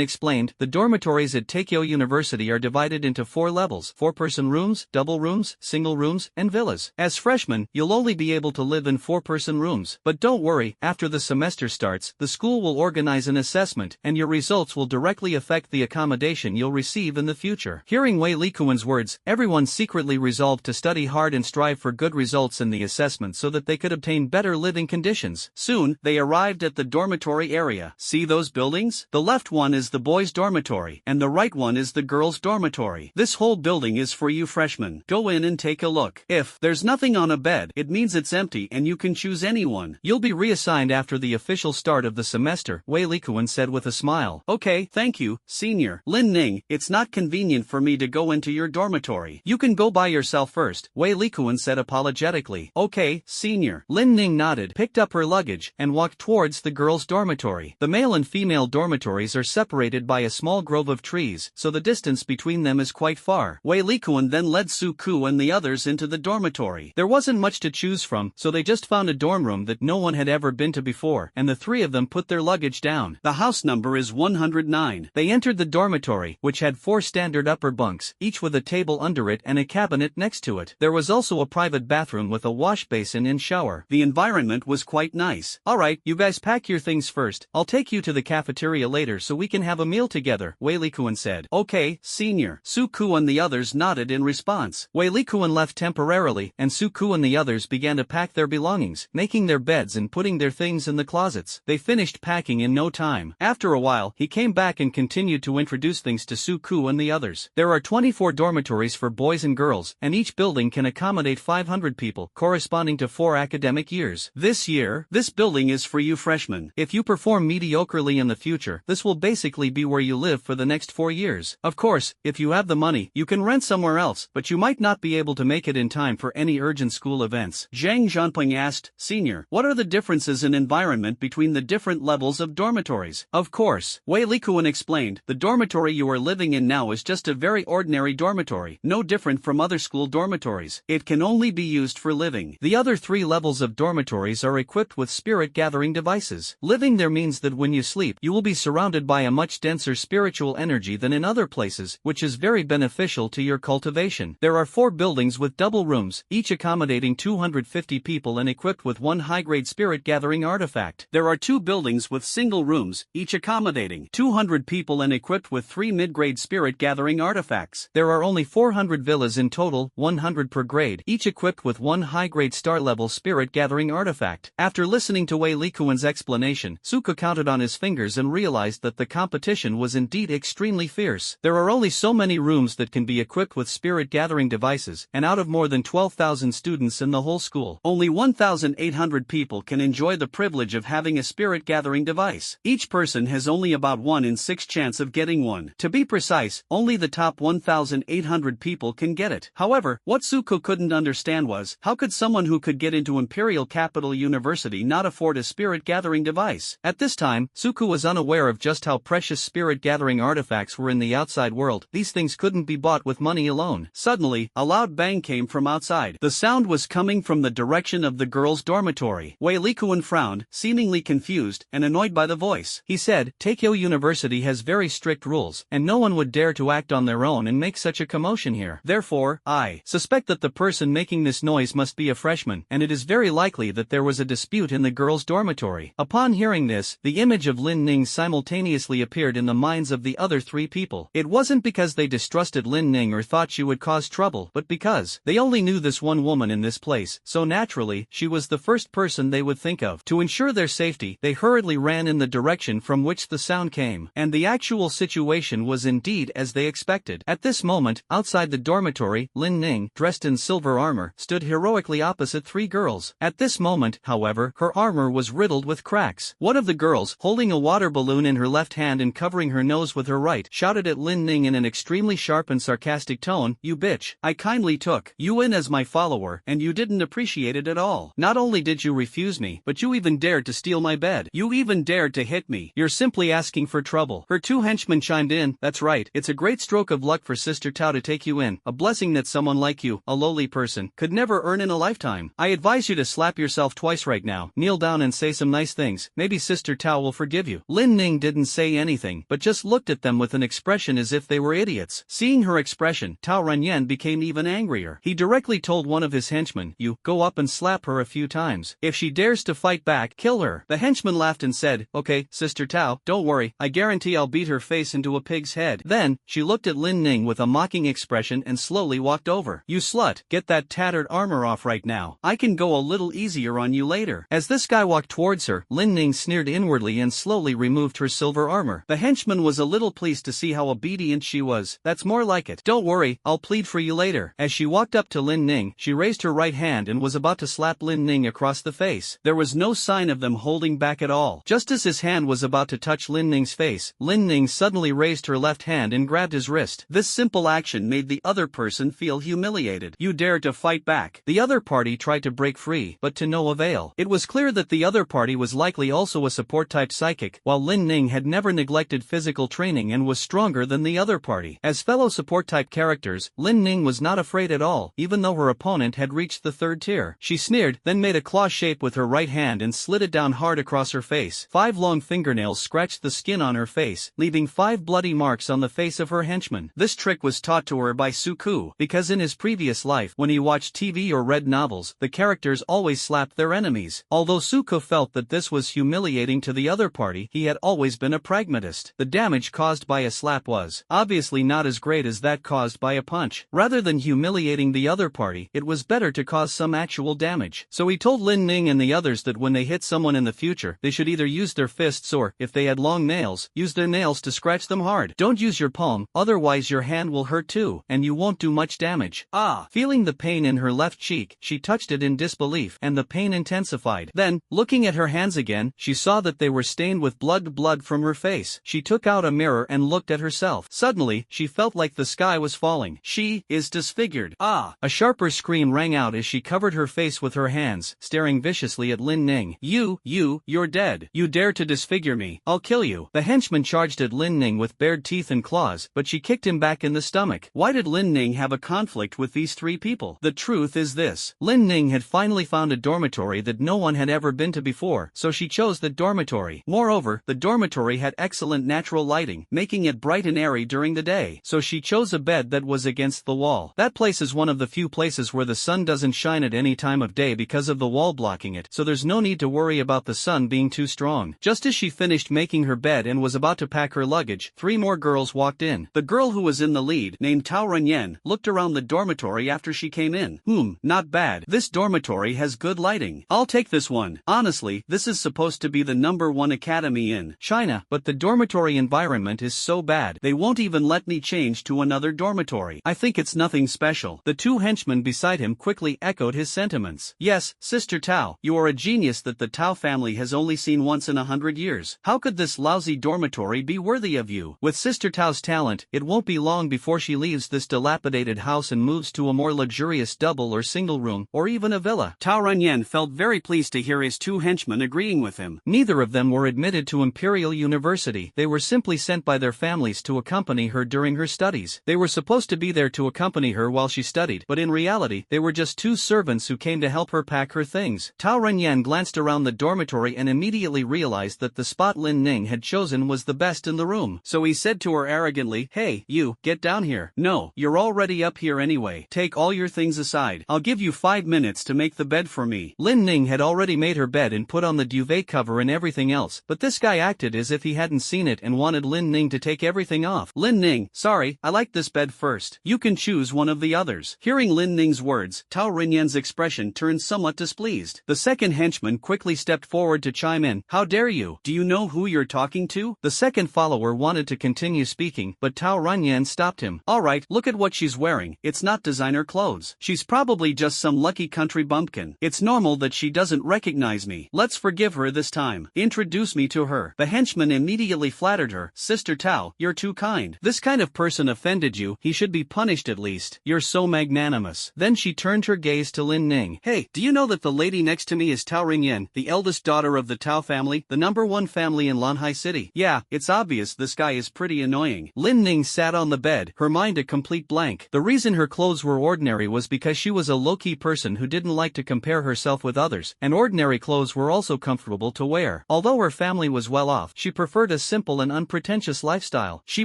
explained, the dormitories at Tokyo University are divided into 4 levels: 4-person rooms, double rooms, single rooms, and villas. As freshmen, you'll only be able to live in 4-person rooms. But don't worry, after the semester starts, the school will organize an assessment, and your results will directly affect the accommodation you'll receive in the future. Hearing Wei Likuan's words, everyone secretly resolved to study hard and strive for good results in the assessment so that they could obtain better living conditions. Soon, they arrived at the dormitory area. See those buildings? The left one is the boys' dormitory, and the right one is the girls' dormitory. This whole building is for you freshmen. Go in and take a look. If there's nothing on a bed, it means it's empty and you can choose anyone. You'll be reassigned after the official start of the semester, Wei Likuan said with a smile. Okay, thank you, senior. Lin Ning, it's not convenient for me to go into your dormitory. You can go by yourself first, Wei Likuan said apologetically. Okay, senior. Lin Ning nodded, picked up her luggage, and walked towards the girls' dormitory. The male and female dormitories are separated by a small grove of trees, so the distance between them is quite far. Wei Likuan then led Su Ku and the others into the dormitory. There wasn't much to choose from, so they just found a dorm room that no one had ever been to before, and the 3 of them put their luggage down. The house number is 109. They entered the dormitory, which had 4 standard upper bunks, each with a table under it and a cabinet next to it. There was also a private bathroom with a wash basin and shower. The environment was quite nice. Alright, you guys pack your things first. I'll take you to the cafeteria later so we can have a meal together, Wei Likuan said. Okay, senior. Su Ku and the others nodded in response. Wei Likuan left temporarily, and Su Ku and the others began to pack their belongings, making their beds and putting their things in the closets. They finished packing in no time. After a while, he came back and continued to introduce things to Su Ku and the others. There are 24 dormitories for boys and girls, and each building can accommodate 500 people, corresponding to 4 academic years. This year, this building is for you freshmen. If you perform mediocrely in the future, this will basically be where you live for the next 4 years. Of course, if you have the money, you can rent somewhere else, but you might not be able to make it in time for any urgent school events. Zhang Zhanping asked, Senior, what are the differences in environment between the different levels of dormitories? Of course, Wei Likuan explained, the dormitory you are living in now is just a very ordinary dormitory, no different from other school dormitories. It can only be used for living. The other 3 levels of dormitories are equipped with spirit-gathering devices. Living there means that when you sleep, you will be surrounded by a much denser spiritual energy than in other places, which is very beneficial to your cultivation. There are 4 buildings with double rooms, each accommodating 250 people and equipped with 1 high-grade spirit-gathering artifact. There are 2 buildings with single rooms, each accommodating 200 people and equipped with 3 mid-grade spirit-gathering artifacts. There are only 400 villas in total, 100 per grade, each equipped with 1 high-grade star-level spirit-gathering artifact. After listening to Wei Likuan's explanation, Suka counted on his fingers and realized that the competition was indeed extremely fierce. There are only so many rooms that can be equipped with spirit-gathering devices, and out of of more than 12,000 students in the whole school, only 1,800 people can enjoy the privilege of having a spirit gathering device. Each person has only about 1 in 6 chance of getting one. To be precise, only the top 1,800 people can get it. However, what Suko couldn't understand was, how could someone who could get into Imperial Capital University not afford a spirit gathering device? At this time, Suko was unaware of just how precious spirit gathering artifacts were in the outside world. These things couldn't be bought with money alone. Suddenly, a loud bang came from outside. The sound was coming from the direction of the girls' dormitory. Wei Likuan frowned, seemingly confused and annoyed by the voice. He said, Takeo University has very strict rules, and no one would dare to act on their own and make such a commotion here. Therefore, I suspect that the person making this noise must be a freshman, and it is very likely that there was a dispute in the girls' dormitory. Upon hearing this, the image of Lin Ning simultaneously appeared in the minds of the other 3 people. It wasn't because they distrusted Lin Ning or thought she would cause trouble, but because they only knew this one woman in this place, so naturally, she was the first person they would think of. To ensure their safety, they hurriedly ran in the direction from which the sound came, and the actual situation was indeed as they expected. At this moment, outside the dormitory, Lin Ning, dressed in silver armor, stood heroically opposite 3 girls. At this moment, however, her armor was riddled with cracks. One of the girls, holding a water balloon in her left hand and covering her nose with her right, shouted at Lin Ning in an extremely sharp and sarcastic tone, "You bitch, I kindly took you in as my follower, and you didn't appreciate it at all. Not only did you refuse me, but you even dared to steal my bed. You even dared to hit me. You're simply asking for trouble." Her 2 henchmen chimed in, "That's right, it's a great stroke of luck for Sister Tao to take you in, a blessing that someone like you, a lowly person, could never earn in a lifetime. I advise you to slap yourself twice right now, kneel down and say some nice things, maybe Sister Tao will forgive you." Lin Ning didn't say anything, but just looked at them with an expression as if they were idiots. Seeing her expression, Tao Renyan became even angrier. He directly told one of his henchmen, "You, go up and slap her a few times. If she dares to fight back, kill her." The henchman laughed and said, "Okay, Sister Tao, don't worry, I guarantee I'll beat her face into a pig's head." Then, she looked at Lin Ning with a mocking expression and slowly walked over. "You slut, get that tattered armor off right now. I can go a little easier on you later." As this guy walked towards her, Lin Ning sneered inwardly and slowly removed her silver armor. The henchman was a little pleased to see how obedient she was. "That's more like it. Don't worry, I'll plead for you later." As she walked up to Lin Ning, she raised her right hand and was about to slap Lin Ning across the face. There was no sign of them holding back at all. Just as his hand was about to touch Lin Ning's face, Lin Ning suddenly raised her left hand and grabbed his wrist. This simple action made the other person feel humiliated. "You dared to fight back." The other party tried to break free, but to no avail. It was clear that the other party was likely also a support-type psychic, while Lin Ning had never neglected physical training and was stronger than the other party. As fellow support-type characters, Lin Ning was not afraid at all, even though her opponent had reached the 3rd tier. She sneered, then made a claw shape with her right hand and slid it down hard across her face. 5 long fingernails scratched the skin on her face, leaving 5 bloody marks on the face of her henchman. This trick was taught to her by Suku, because in his previous life, when he watched TV or read novels, the characters always slapped their enemies. Although Suku felt that this was humiliating to the other party, he had always been a pragmatist. The damage caused by a slap was obviously not as great as that caused by a punch. Rather than humiliating the other party, it was better to cause some actual damage. So he told Lin Ning and the others that when they hit someone in the future, they should either use their fists or, if they had long nails, use their nails to scratch them hard. Don't use your palm, otherwise your hand will hurt too, and you won't do much damage. Feeling the pain in her left cheek, she touched it in disbelief, and the pain intensified. Then, looking at her hands again, she saw that they were stained with blood from her face. She took out a mirror and looked at herself. Suddenly, she felt like the sky was falling. She is disfigured. A sharper scream rang out as she covered her face with her hands, staring viciously at Lin Ning. You're dead. You dare to disfigure me. I'll kill you." The henchman charged at Lin Ning with bared teeth and claws, but she kicked him back in the stomach. Why did Lin Ning have a conflict with these 3 people? The truth is this. Lin Ning had finally found a dormitory that no one had ever been to before, so she chose the dormitory. Moreover, the dormitory had excellent natural lighting, making it bright and airy during the day, so she chose a bed that was against the wall. That place is one of the few places where the sun doesn't shine at any time of day because of the wall blocking it, so there's no need to worry about the sun being too strong. Just as she finished making her bed and was about to pack her luggage, 3 more girls walked in. The girl who was in the lead, named Tao Renyan, looked around the dormitory after she came in. Not bad. This dormitory has good lighting. I'll take this one. Honestly, this is supposed to be the #1 academy in China, but the dormitory environment is so bad, they won't even let me change to another dormitory. I think it's nothing special. The The two henchmen beside him quickly echoed his sentiments. Yes, Sister Tao, you are a genius that the Tao family has only seen once in 100 years. How could this lousy dormitory be worthy of you? With Sister Tao's talent, it won't be long before she leaves this dilapidated house and moves to a more luxurious double or single room, or even a villa. Tao Renyan felt very pleased to hear his two henchmen agreeing with him. Neither of them were admitted to Imperial University. They were simply sent by their families to accompany her during her studies. They were supposed to be there to accompany her while she studied, but in reality, they were just two servants who came to help her pack her things. Tao Renyan glanced around the dormitory and immediately realized that the spot Lin Ning had chosen was the best in the room. So he said to her arrogantly, "Hey, you, get down here." "No, you're already up here anyway. Take all your things aside. I'll give you 5 minutes to make the bed for me." Lin Ning had already made her bed and put on the duvet cover and everything else, but this guy acted as if he hadn't seen it and wanted Lin Ning to take everything off. "Lin Ning, sorry, I like this bed first. You can choose one of the others." Hearing Lin Ning's words, Tao Renyan's expression turned somewhat displeased. The second henchman quickly stepped forward to chime in. "How dare you? Do you know who you're talking to?" The second follower wanted to continue speaking, but Tao Renyan stopped him. "Alright, look at what she's wearing. It's not designer clothes. She's probably just some lucky country bumpkin. It's normal that she doesn't recognize me. Let's forgive her this time. Introduce me to her." The henchman immediately flattered her. "Sister Tao, you're too kind. This kind of person offended you. He should be punished at least. You're so magnanimous." Then she turned her gaze to Lin Ning. "Hey, do you know that the lady next to me is Tao Renyan, the eldest daughter of the Tao family, the #1 family in Lanhai City? Yeah, it's obvious this guy is pretty annoying." Lin Ning sat on the bed, her mind a complete blank. The reason her clothes were ordinary was because she was a low-key person who didn't like to compare herself with others, and ordinary clothes were also comfortable to wear. Although her family was well off, she preferred a simple and unpretentious lifestyle. She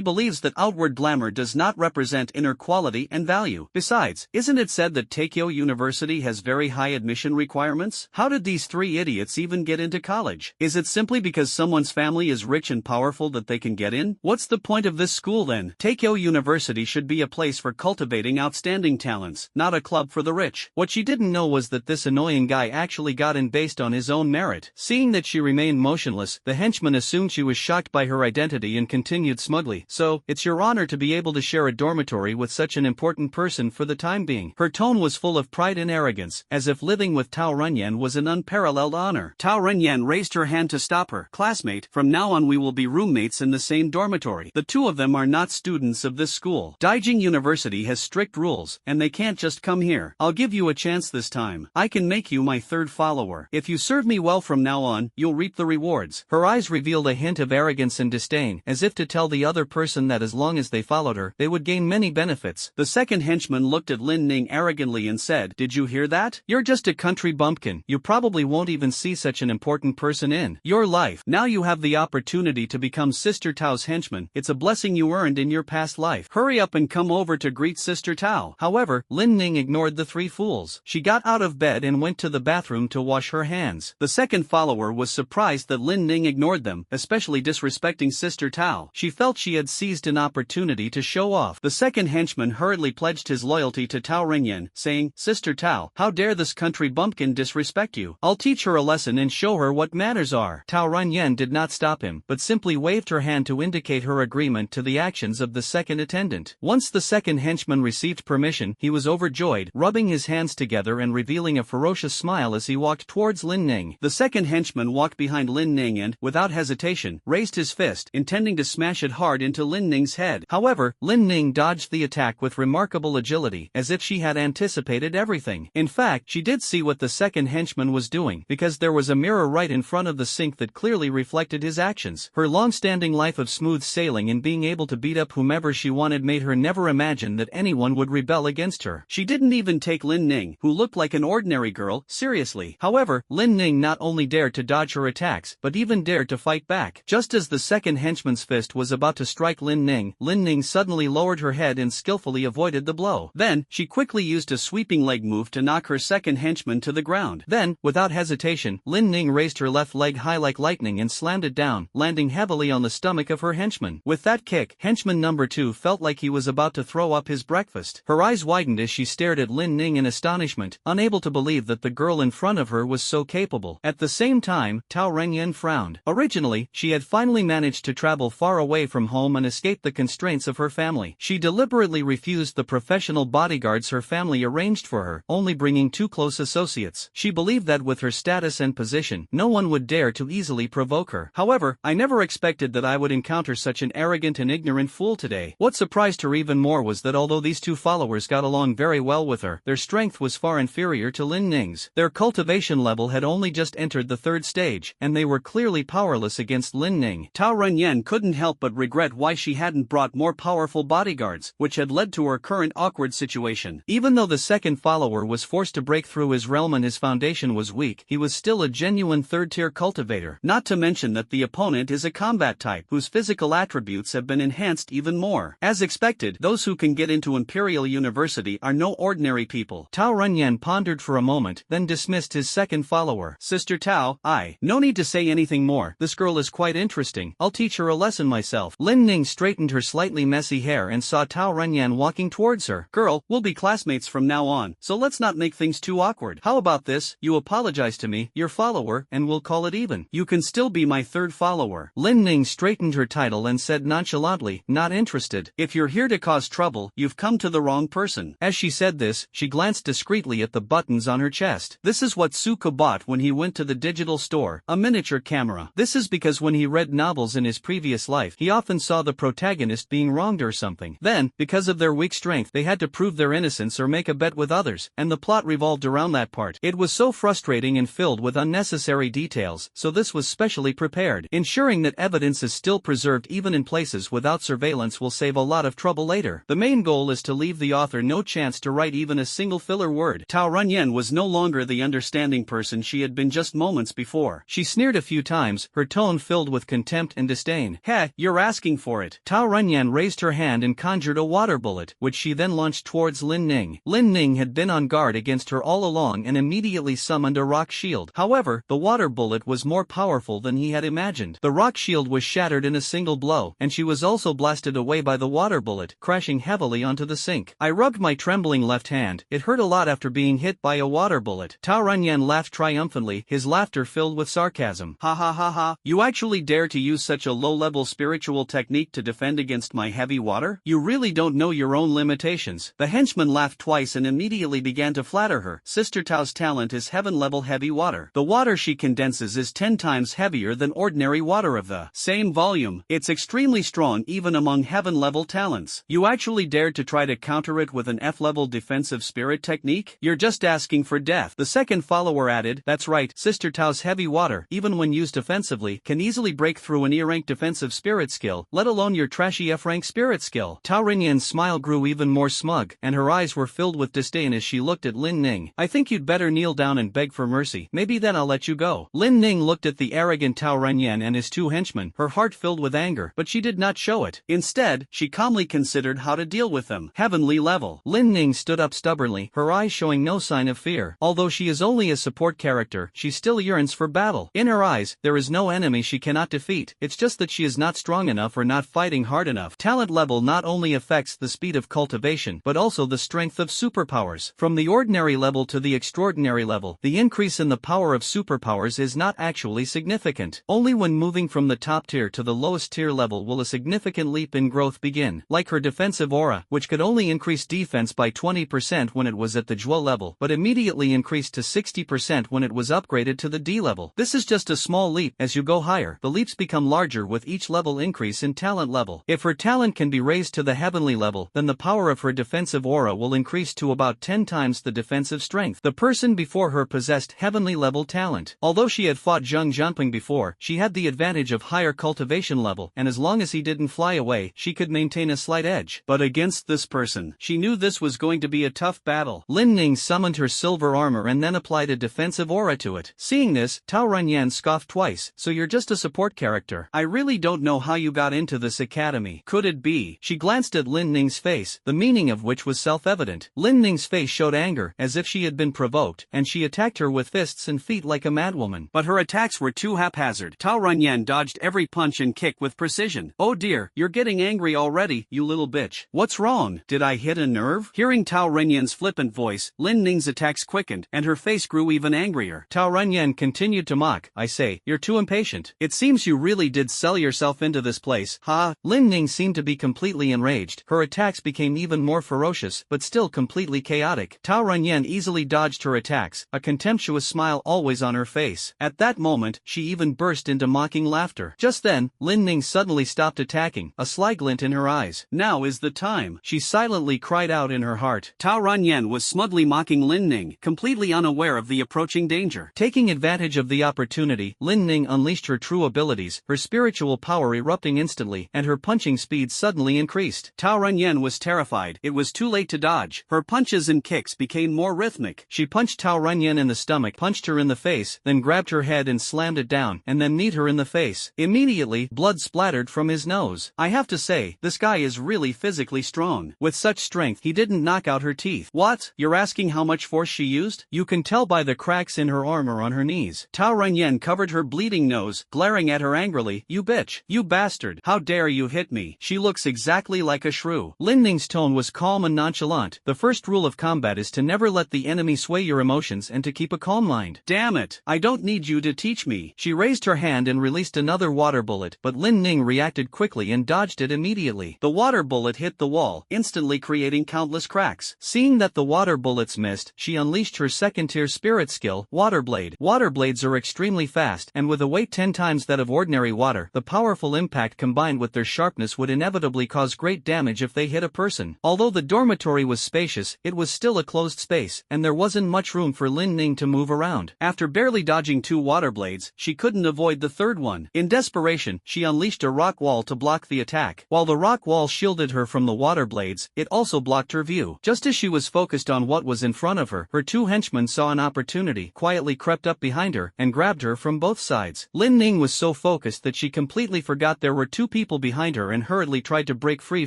believes that outward glamour does not represent inner quality and value. Besides, isn't it said that Tokyo University has very high admission requirements? How did these three idiots even get into college? Is it simply because someone's family is rich and powerful that they can get in? What's the point of this school then? Tokyo University should be a place for cultivating outstanding talents, not a club for the rich. What she didn't know was that this annoying guy actually got in based on his own merit. Seeing that she remained motionless, the henchman assumed she was shocked by her identity and continued smugly, "So, it's your honor to be able to share a dormitory with such an important person for the time being." Her tone was full of pride and arrogance, as if living with Tao Renyan was an unparalleled honor. Tao Renyan raised her hand to stop her. "Classmate, from now on we will be roommates in the same dormitory. The two of them are not students of this school. Daijing University has strict rules, and they can't just come here. I'll give you a chance this time. I can make you my third follower. If you serve me well from now on, you'll reap the rewards." Her eyes revealed a hint of arrogance and disdain, as if to tell the other person that as long as they followed her, they would gain many benefits. The second henchman looked at Lin Ning arrogantly and said, "Did you hear that? You're just a country bumpkin. You probably won't even see such an important person in your life. Now you have the opportunity to become Sister Tao's henchman. It's a blessing you earned in your past life. Hurry up and come over to greet Sister Tao." However, Lin Ning ignored the three fools. She got out of bed and went to the bathroom to wash her hands. The second follower was surprised that Lin Ning ignored them, especially disrespecting Sister Tao. She felt she had seized an opportunity to show off. The second henchman hurriedly pledged his loyalty to Tao Renyan, saying, "Sister Tao, how dare this country bumpkin disrespect you? I'll teach her a lesson and show her what manners are." Tao Renyan did not stop him, but simply waved her hand to indicate her agreement to the actions of the second attendant. Once the second henchman received permission, he was overjoyed, rubbing his hands together and revealing a ferocious smile as he walked towards Lin Ning. The second henchman walked behind Lin Ning and, without hesitation, raised his fist, intending to smash it hard into Lin Ning's head. However, Lin Ning dodged the attack with remarkable agility, as if she had anticipated everything. In fact, she did see what the second henchman was doing, because there was a mirror right in front of the sink that clearly reflected his actions. Her long-standing life of smooth sailing and being able to beat up whomever she wanted made her never imagine that anyone would rebel against her. She didn't even take Lin Ning, who looked like an ordinary girl, seriously. However, Lin Ning not only dared to dodge her attacks, but even dared to fight back. Just as the second henchman's fist was about to strike Lin Ning suddenly lowered her head and skillfully avoided the blow. Then, she quickly used a sweeping leg move to knock her second henchman to the ground. Then, without hesitation, Lin Ning raised her left leg high like lightning and slammed it down, landing heavily on the stomach of her henchman. With that kick, henchman number 2 felt like he was about to throw up his breakfast. Her eyes widened as she stared at Lin Ning in astonishment, unable to believe that the girl in front of her was so capable. At the same time, Tao Renyan frowned. Originally, she had finally managed to travel far away from home and escape the constraints of her family. She deliberately refused the professional bodyguards her family arranged for her, only bringing 2 close associates. She believed that with her status and position, no one would dare to easily provoke her. However, I never expected that I would encounter such an arrogant and ignorant fool today. What surprised her even more was that although these 2 followers got along very well with her, their strength was far inferior to Lin Ning's. Their cultivation level had only just entered the 3rd stage, and they were clearly powerless against Lin Ning. Tao Renyan couldn't help but regret why she hadn't brought more powerful bodyguards, which had led to her current awkward situation. Even though the second follower was forced to break through his realm and his foundation was weak, he was still a genuine 3rd-tier cultivator. Not to mention that the opponent is a combat type, whose physical attributes have been enhanced even more. As expected, those who can get into Imperial University are no ordinary people. Tao Renyan pondered for a moment, then dismissed his second follower. Sister Tao, no need to say anything more. This girl is quite interesting. I'll teach her a lesson myself. Lin Ning straightened her slightly messy hair and saw Tao Renyan walking towards her. Girl, we'll be classmates from now on, so let's not make things too awkward. How about this? You apologize to me, your follower, and we'll call it even. You can still be my 3rd follower. Lin Ning straightened her title and said nonchalantly, not interested. If you're here to cause trouble, you've come to the wrong person. As she said this, she glanced discreetly at the buttons on her chest. This is what Suko bought when he went to the digital store, a miniature camera. This is because when he read novels in his previous life, he often saw the protagonist being wronged or something. Then, because of their weak strength, they had to prove their innocence or make a bet with others, and the plot revolved around that part. It was so frustrating and filled with unnecessary details, so this was specially prepared. Ensuring that evidence is still preserved even in places without surveillance will save a lot of trouble later. The main goal is to leave the author no chance to write even a single filler word. Tao Renyan was no longer the understanding person she had been just moments before. She sneered a few times, her tone filled with contempt and disdain. Heh, you're asking for it. Tao Renyan raised her hand and conjured a water bullet, which she then launched towards Lin Ning. Lin Ning had been on guard against her all along and immediately summoned a rock shield. However, the water bullet was more powerful than he had imagined. The rock shield was shattered in a single blow, and she was also blasted away by the water bullet, crashing heavily onto the sink. I rubbed my trembling left hand. It hurt a lot after being hit by a water bullet. Tao Renyan laughed triumphantly, his laughter filled with sarcasm. Ha ha ha ha, you actually dare to use such a low-level spiritual technique to defend against my heavy water? You really don't know your own limitations. The henchman laughed twice and immediately began to flatter her. Sister Tao's talent is heaven-level heavy water. The water she condenses is 10 times heavier than ordinary water of the same volume. It's extremely strong even among heaven-level talents. You actually dared to try to counter it with an F-level defensive spirit technique? You're just asking for death. The second follower added, that's right, Sister Tao's heavy water, even when used offensively, can easily break through an E-rank defensive spirit skill, let alone your trashy F-rank spirit skill. Tao Renyan's smile grew even more smug, and her eyes were filled with disdain as she looked at Lin Ning. I think you'd better kneel down and beg for mercy. Maybe then I'll let you go. Lin Ning looked at the arrogant Tao Renyan and his 2 henchmen, her heart filled with anger, but she did not show it. Instead, she calmly considered how to deal with them. Heavenly level. Lin Ning stood up stubbornly, her eyes showing no sign of fear. Although she is only a support character, she still yearns for battle. In her eyes, there is no enemy she cannot defeat. It's just that she is not strong enough or not fighting hard enough. Talent level not only affects the speed of cultivation, but also the strength of superpowers. From the ordinary level to the extraordinary level, the increase in the power of superpowers is not actually significant. Only when moving from the top tier to the lowest tier level will a significant leap in growth begin. Like her defensive aura, which could only increase defense by 20% when it was at the Zhuo level, but immediately increased to 60% when it was upgraded to the D level. This is just a small leap. As you go higher, the leaps become larger with each level increase in talent level. If her talent can be raised to the heavenly level, then the power of her defensive aura will increase to about 10 times the defensive strength. The person before her possessed heavenly level talent. Although she had fought Zheng Jianping before, she had the advantage of higher cultivation level, and as long as he didn't fly away, she could maintain a slight edge. But against this person, she knew this was going to be a tough battle. Lin Ning summoned her silver armor and then applied a defensive aura to it. Seeing this, Tao Renyan scoffed twice. So you're just a support character. I really don't know how you got into this academy. Could it be? She glanced at Lin Ning's face, the meaning of which was self-evident. Lin Ning's face showed anger, as if she had been provoked, and she attacked her with fists and feet like a madwoman. But her attacks were too haphazard. Tao Renyan dodged every punch and kick with precision. Oh dear, you're getting angry already, you little bitch. What's wrong? Did I hit a nerve? Hearing Tao Renyan's flippant voice, Lin Ning's attacks quickened, and her face grew even angrier. Tao Renyan continued to mock. I say, you're too impatient. It seems you really did sell yourself into this place, huh? Lin Ning seemed to be completely enraged. Her attacks became even more ferocious ferocious but still completely chaotic. Tao Runyan easily dodged her attacks, a contemptuous smile always on her face. At that moment, she even burst into mocking laughter. Just then, Lin Ning suddenly stopped attacking, a sly glint in her eyes. Now is the time, she silently cried out in her heart. Tao Runyan was smugly mocking Lin Ning, completely unaware of the approaching danger. Taking advantage of the opportunity, Lin Ning unleashed her true abilities, her spiritual power erupting instantly, and her punching speed suddenly increased. Tao Runyan was terrified. It was too late to dodge. Her punches and kicks became more rhythmic. She punched Tao Runyan in the stomach, punched her in the face, then grabbed her head and slammed it down, and then kneed her in the face. Immediately, blood splattered from his nose. I have to say, this guy is really physically strong. With such strength, he didn't knock out her teeth. What? You're asking how much force she used? You can tell by the cracks in her armor on her knees. Tao Runyan covered her bleeding nose, glaring at her angrily. You bitch. You bastard. How dare you hit me? She looks exactly like a shrew. Lin Ning's tone was calm and nonchalant. The first rule of combat is to never let the enemy sway your emotions and to keep a calm mind. Damn it. I don't need you to teach me. She raised her hand and released another water bullet, but Lin Ning reacted quickly and dodged it immediately. The water bullet hit the wall, instantly creating countless cracks. Seeing that the water bullets missed, she unleashed her second-tier spirit skill, Water Blade. Water blades are extremely fast, and with a weight 10 times that of ordinary water, the powerful impact combined with their sharpness would inevitably cause great damage if they hit a person. Although the dormitory was spacious, it was still a closed space, and there wasn't much room for Lin Ning to move around. After barely dodging 2 water blades, she couldn't avoid the third one. In desperation, she unleashed a rock wall to block the attack. While the rock wall shielded her from the water blades, it also blocked her view. Just as she was focused on what was in front of her, her 2 henchmen saw an opportunity, quietly crept up behind her, and grabbed her from both sides. Lin Ning was so focused that she completely forgot there were 2 people behind her and hurriedly tried to break free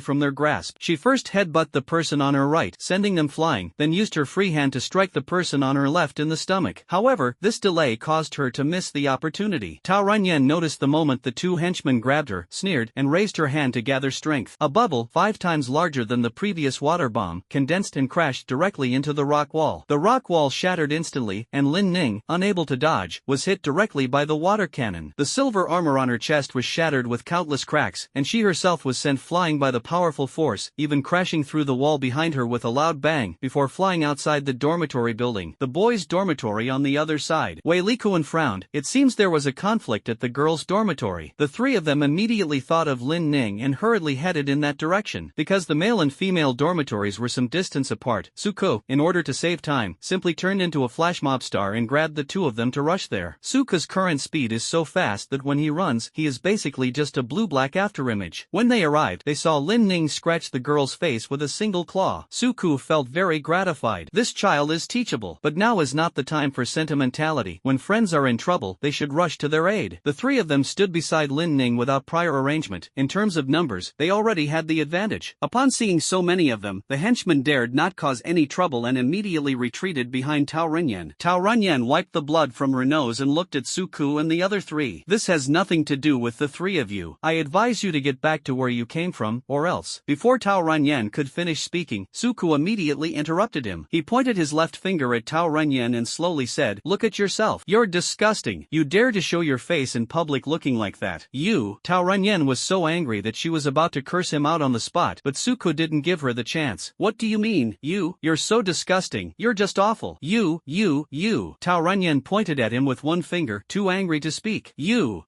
from their grasp. She first headbutted the person on her right, sending them flying, then used her free hand to strike the person on her left in the stomach. However, this delay caused her to miss the opportunity. Tao Runyan noticed the moment the 2 henchmen grabbed her, sneered, and raised her hand to gather strength. A bubble, 5 times larger than the previous water bomb, condensed and crashed directly into the rock wall. The rock wall shattered instantly, and Lin Ning, unable to dodge, was hit directly by the water cannon. The silver armor on her chest was shattered with countless cracks, and she herself was sent flying by the powerful force, even crashing through the wall behind her with a loud bang, before flying outside the dormitory building. The boys' dormitory on the other side. Wei Likuan frowned. It seems there was a conflict at the girls' dormitory. The 3 of them immediately thought of Lin Ning and hurriedly headed in that direction. Because the male and female dormitories were some distance apart, Suko, in order to save time, simply turned into a flash mob star and grabbed the 2 of them to rush there. Suko's current speed is so fast that when he runs, he is basically just a blue-black afterimage. When they arrived, they saw Lin Ning scratch the girl's face with a single claw. Suko felt very gratified. This child is teachable. But now is not the time for sentimentality. When friends are in trouble, they should rush to their aid. The 3 of them stood beside Lin Ning without prior arrangement. In terms of numbers, they already had the advantage. Upon seeing so many of them, the henchmen dared not cause any trouble and immediately retreated behind Tao Runyan. Tao Runyan wiped the blood from her nose and looked at Suko and the other 3. This has nothing to do with the 3 of you. I advise you to get back to where you came from, or else. Before Tao Runyan could finish speaking, Suko immediately interrupted him. He pointed his left finger at Tao Runyan and slowly said, "Look at yourself. You're disgusting. You dare to show your face in public looking like that. You." Tao Runyan was so angry that she was about to curse him out on the spot, but Suko didn't give her the chance. "What do you mean, you? You're so disgusting. You're just awful. You. Tao Runyan pointed at him with one finger, too angry to speak. You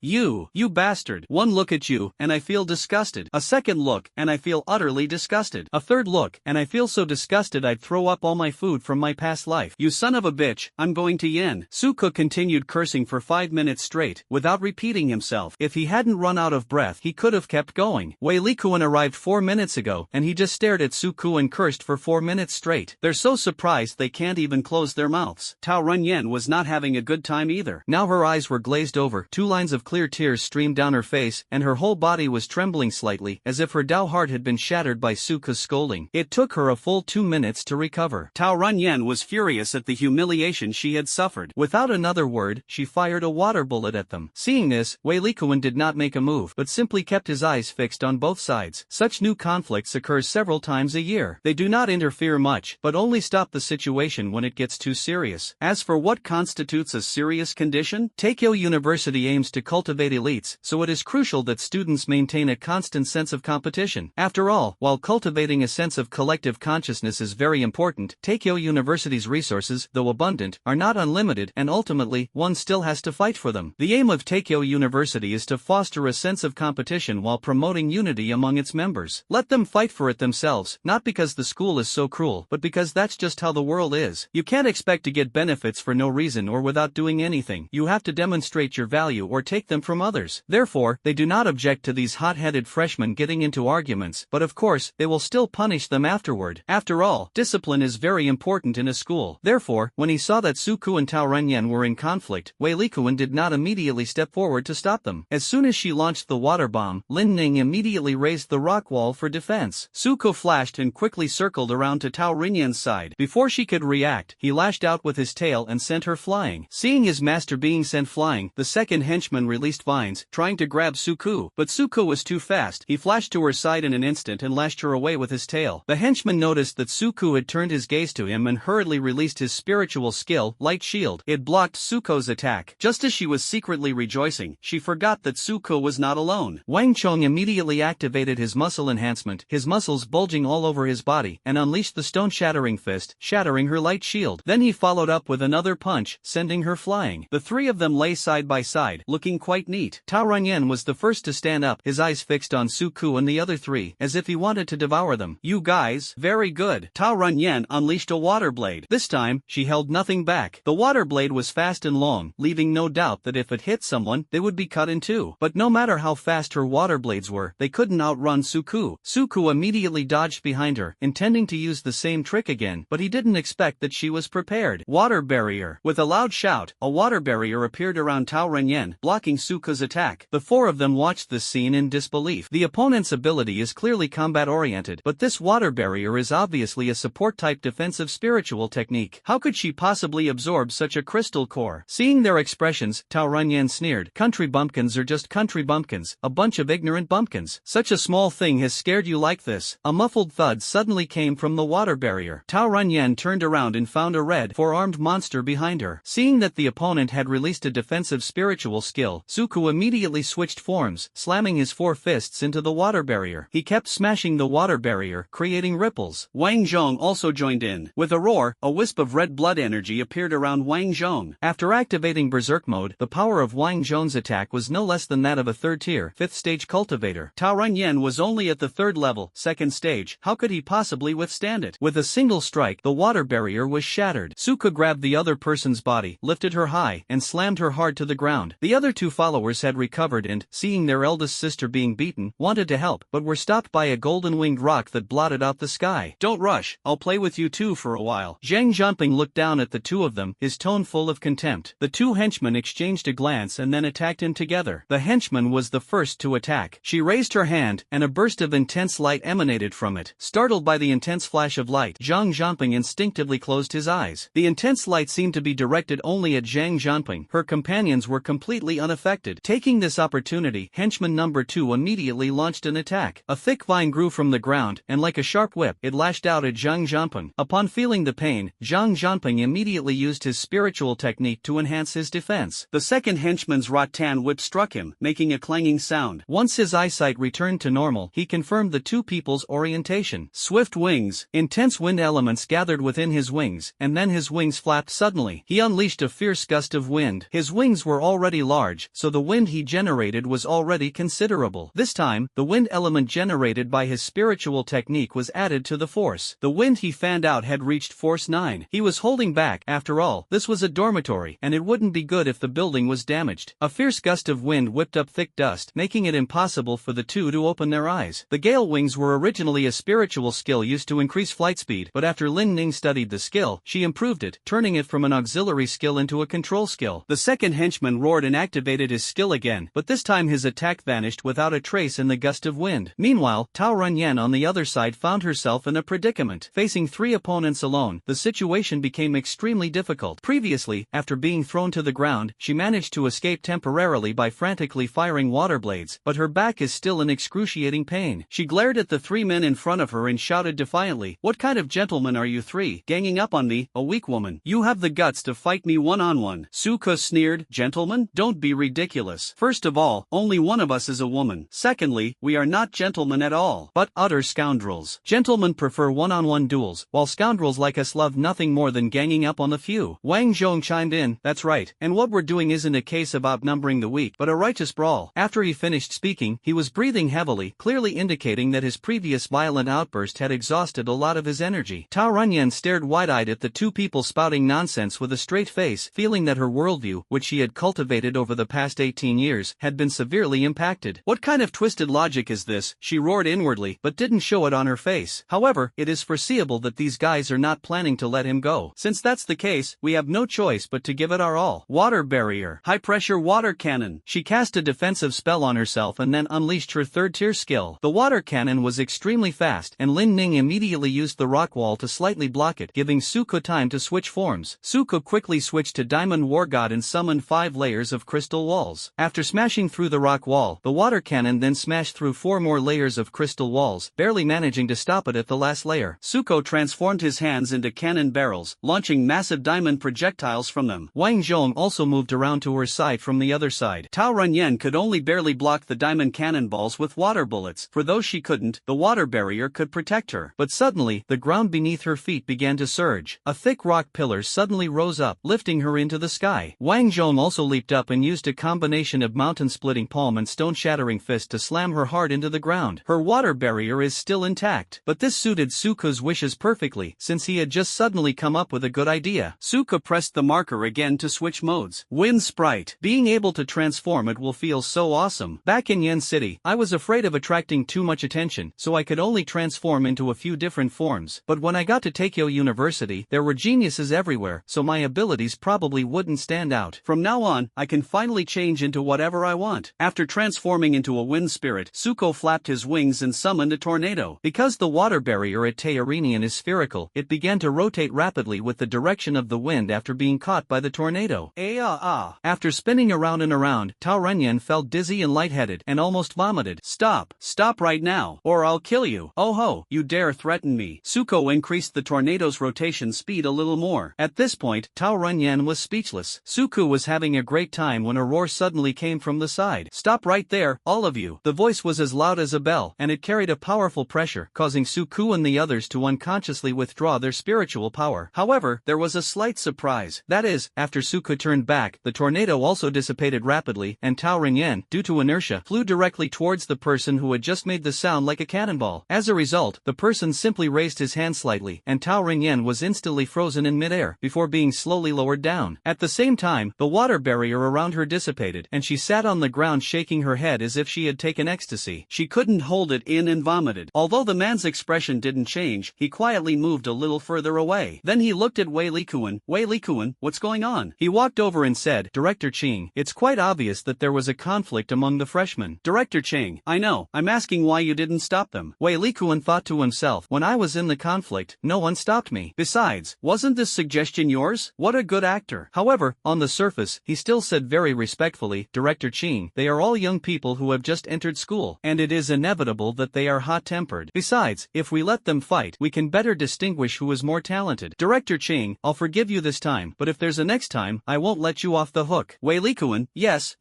bastard. One look at you, and I feel disgusted. A second look, and I feel utterly disgusted. A third look, and I feel so disgusted I'd throw up all my food from my past life. You son of a bitch, I'm going to yin." Suko continued cursing for 5 minutes straight, without repeating himself. If he hadn't run out of breath, he could have kept going. Wei Likuan arrived 4 minutes ago, and he just stared at Suko and cursed for 4 minutes straight. They're so surprised they can't even close their mouths. Tao Runyan was not having a good time either. Now her eyes were glazed over, 2 lines of clear tears streamed down her face, and her whole body was trembling slightly, as if her Dao heart had been shattered by Suko's scolding. It took her a full 2 minutes to recover. Tao Runyan was furious at the humiliation she had suffered. Without another word, she fired a water bullet at them. Seeing this, Wei Likuan did not make a move, but simply kept his eyes fixed on both sides. Such new conflicts occur several times a year. They do not interfere much, but only stop the situation when it gets too serious. As for what constitutes a serious condition, Teikyo University aims to cultivate elites, so it is crucial that students maintain a constant sense of competition. After all, while cultivating a sense sense of collective consciousness is very important. Tokyo University's resources, though abundant, are not unlimited, and ultimately, one still has to fight for them. The aim of Tokyo University is to foster a sense of competition while promoting unity among its members. Let them fight for it themselves, not because the school is so cruel, but because that's just how the world is. You can't expect to get benefits for no reason or without doing anything. You have to demonstrate your value or take them from others. Therefore, they do not object to these hot-headed freshmen getting into arguments, but of course, they will still punish them afterward. After all, discipline is very important in a school. Therefore, when he saw that Suku and Tao Renyan were in conflict, Wei Likuan did not immediately step forward to stop them. As soon as she launched the water bomb, Lin Ning immediately raised the rock wall for defense. Suko flashed and quickly circled around to Tao Renyan's side. Before she could react, he lashed out with his tail and sent her flying. Seeing his master being sent flying, the second henchman released vines, trying to grab Suku, but Suku was too fast. He flashed to her side in an instant and lashed her away with his tail. The henchman noticed that Suku had turned his gaze to him and hurriedly released his spiritual skill, Light Shield. It blocked Suko's attack. Just as she was secretly rejoicing, she forgot that Suko was not alone. Wang Chong immediately activated his muscle enhancement, his muscles bulging all over his body, and unleashed the stone-shattering fist, shattering her light shield. Then he followed up with another punch, sending her flying. The three of them lay side by side, looking quite neat. Tao Renyan was the first to stand up, his eyes fixed on Suku and the other three, as if he wanted to devour them. You guys, very good. Tao Renyan unleashed a water blade. This time, she held nothing back. The water blade was fast and long, leaving no doubt that if it hit someone, they would be cut in two. But no matter how fast her water blades were, they couldn't outrun Suku. Suku immediately dodged behind her, intending to use the same trick again, but he didn't expect that she was prepared. Water barrier. With a loud shout, a water barrier appeared around Tao Renyan, blocking Suku's attack. The four of them watched this scene in disbelief. The opponent's ability is clearly combat-oriented, but this water barrier is obviously a support-type defensive spiritual technique. How could she possibly absorb such a crystal core? Seeing their expressions, Tao Renyan sneered. Country bumpkins are just country bumpkins, a bunch of ignorant bumpkins. Such a small thing has scared you like this. A muffled thud suddenly came from the water barrier. Tao Renyan turned around and found a red, four-armed monster behind her. Seeing that the opponent had released a defensive spiritual skill, Suku immediately switched forms, slamming his four fists into the water barrier. He kept smashing the water barrier, creating ripples. Wang Zhong also joined in. With a roar, a wisp of red blood energy appeared around Wang Zhong. After activating Berserk mode, the power of Wang Zhong's attack was no less than that of a third-tier, fifth-stage cultivator. Tao Renyan was only at the third level, second stage. How could he possibly withstand it? With a single strike, the water barrier was shattered. Suka grabbed the other person's body, lifted her high, and slammed her hard to the ground. The other two followers had recovered and, seeing their eldest sister being beaten, wanted to help, but were stopped by a golden-winged rock that blotted out the sky. Don't rush, I'll play with you two for a while. Zhang Zhanping looked down at the two of them, his tone full of contempt. The two henchmen exchanged a glance and then attacked him together. The henchman was the first to attack. She raised her hand, and a burst of intense light emanated from it. Startled by the intense flash of light, Zhang Zhanping instinctively closed his eyes. The intense light seemed to be directed only at Zhang Zhanping. Her companions were completely unaffected. Taking this opportunity, henchman number 2 immediately launched an attack. A thick vine grew from the ground, and like a sharp whip, it lashed out at Zhang Zhanping. Upon feeling the pain, Zhang Zhanping immediately used his spiritual technique to enhance his defense. The second henchman's rattan whip struck him, making a clanging sound. Once his eyesight returned to normal, he confirmed the two people's orientation. Swift wings. Intense wind elements gathered within his wings, and then his wings flapped suddenly. He unleashed a fierce gust of wind. His wings were already large, so the wind he generated was already considerable. This time, the wind element generated by his spiritual technique was added to the force. The wind he fanned out had reached force 9. He was holding back. After all, this was a dormitory, and it wouldn't be good if the building was damaged. A fierce gust of wind whipped up thick dust, making it impossible for the two to open their eyes. The gale wings were originally a spiritual skill used to increase flight speed, but after Lin Ning studied the skill, she improved it, turning it from an auxiliary skill into a control skill. The second henchman roared and activated his skill again, but this time his attack vanished without a trace in the gust of wind. Meanwhile, Tao Renyan on the other side found herself in a predicament. Facing 3 opponents alone, the situation became extremely difficult. Previously, after being thrown to the ground, she managed to escape temporarily by frantically firing water blades, but her back is still in excruciating pain. She glared at the 3 men in front of her and shouted defiantly, "What kind of gentlemen are you 3, ganging up on me, a weak woman? You have the guts to fight me one-on-one." Suka sneered, "Gentlemen? Don't be ridiculous. First of all, only one of us is a woman. Secondly, we are not gentlemen at all, but utter scoundrels." duels. Gentlemen prefer one-on-one duels, while scoundrels like us love nothing more than ganging up on the few. Wang Zhong chimed in, that's right, and what we're doing isn't a case of outnumbering the weak but a righteous brawl. After he finished speaking, he was breathing heavily, clearly indicating that his previous violent outburst had exhausted a lot of his energy. Tao Runyan stared wide-eyed at the two people spouting nonsense with a straight face, feeling that her worldview, which she had cultivated over the past 18 years, had been severely impacted. What kind of twisted logic is this? She roared inwardly, but didn't show it on her face. However, it is foreseeable that these guys are not planning to let him go. Since that's the case, we have no choice but to give it our all. Water barrier. High-pressure water cannon. She cast a defensive spell on herself and then unleashed her third-tier skill. The water cannon was extremely fast, and Lin Ning immediately used the rock wall to slightly block it, giving Suko time to switch forms. Suko quickly switched to Diamond War God and summoned 5 layers of crystal walls. After smashing through the rock wall, the water cannon then smashed through 4 more layers of crystal walls, barely managing to stop it at the last layer. Suko transformed his hands into cannon barrels, launching massive diamond projectiles from them. Wang Zhong also moved around to her side from the other side. Tao Runyan could only barely block the diamond cannonballs with water bullets. For those she couldn't, the water barrier could protect her. But suddenly, the ground beneath her feet began to surge. A thick rock pillar suddenly rose up, lifting her into the sky. Wang Zhong also leaped up and used a combination of mountain-splitting palm and stone-shattering fist to slam her hard into the ground. Her water barrier is still intact, but this suited Suko's wishes perfectly, since he had just suddenly come up with a good idea. Suko pressed the marker again to switch modes. Wind Sprite. Being able to transform it will feel so awesome. Back in Yen City, I was afraid of attracting too much attention, so I could only transform into a few different forms. But when I got to Takeo University, there were geniuses everywhere, so my abilities probably wouldn't stand out. From now on, I can finally change into whatever I want. After transforming into a wind spirit, Suko flapped his wings and summoned a tornado. Because the water barrier at Teirenian is spherical, it began to rotate rapidly with the direction of the wind after being caught by the tornado. After spinning around and around, Tao Renyan felt dizzy and lightheaded and almost vomited. Stop right now, or I'll kill you. Oh ho, you dare threaten me. Suko increased the tornado's rotation speed a little more. At this point, Tao Renyan was speechless. Suko was having a great time when a roar suddenly came from the side. Stop right there, all of you. The voice was as loud as a bell, and it carried a powerful pressure, causing Suko and the others to unconsciously withdraw their spiritual power. However, there was a slight surprise. That is, after Suko turned back, the tornado also dissipated rapidly, and Tao Renyan, due to inertia, flew directly towards the person who had just made the sound like a cannonball. As a result, the person simply raised his hand slightly, and Tao Renyan was instantly frozen in midair, before being slowly lowered down. At the same time, the water barrier around her dissipated, and she sat on the ground shaking her head as if she had taken ecstasy. She couldn't hold it in and vomited. Although the man's expression didn't change, he quietly moved a little further away. Then he looked at Wei Likuan. Wei Likuan, what's going on? He walked over and said, Director Ching, it's quite obvious that there was a conflict among the freshmen. Director Ching, I know, I'm asking why you didn't stop them. Wei Likuan thought to himself, when I was in the conflict, no one stopped me. Besides, wasn't this suggestion yours? What a good actor. However, on the surface, he still said very respectfully, Director Ching, they are all young people who have just entered school, and it is inevitable that they are hot-tempered. Besides, if we let them fight, we can better distinguish who is more talented. Director Ching, I'll forgive you this time, but if there's a next time, I won't let you off the hook. Wei Likuan, yes,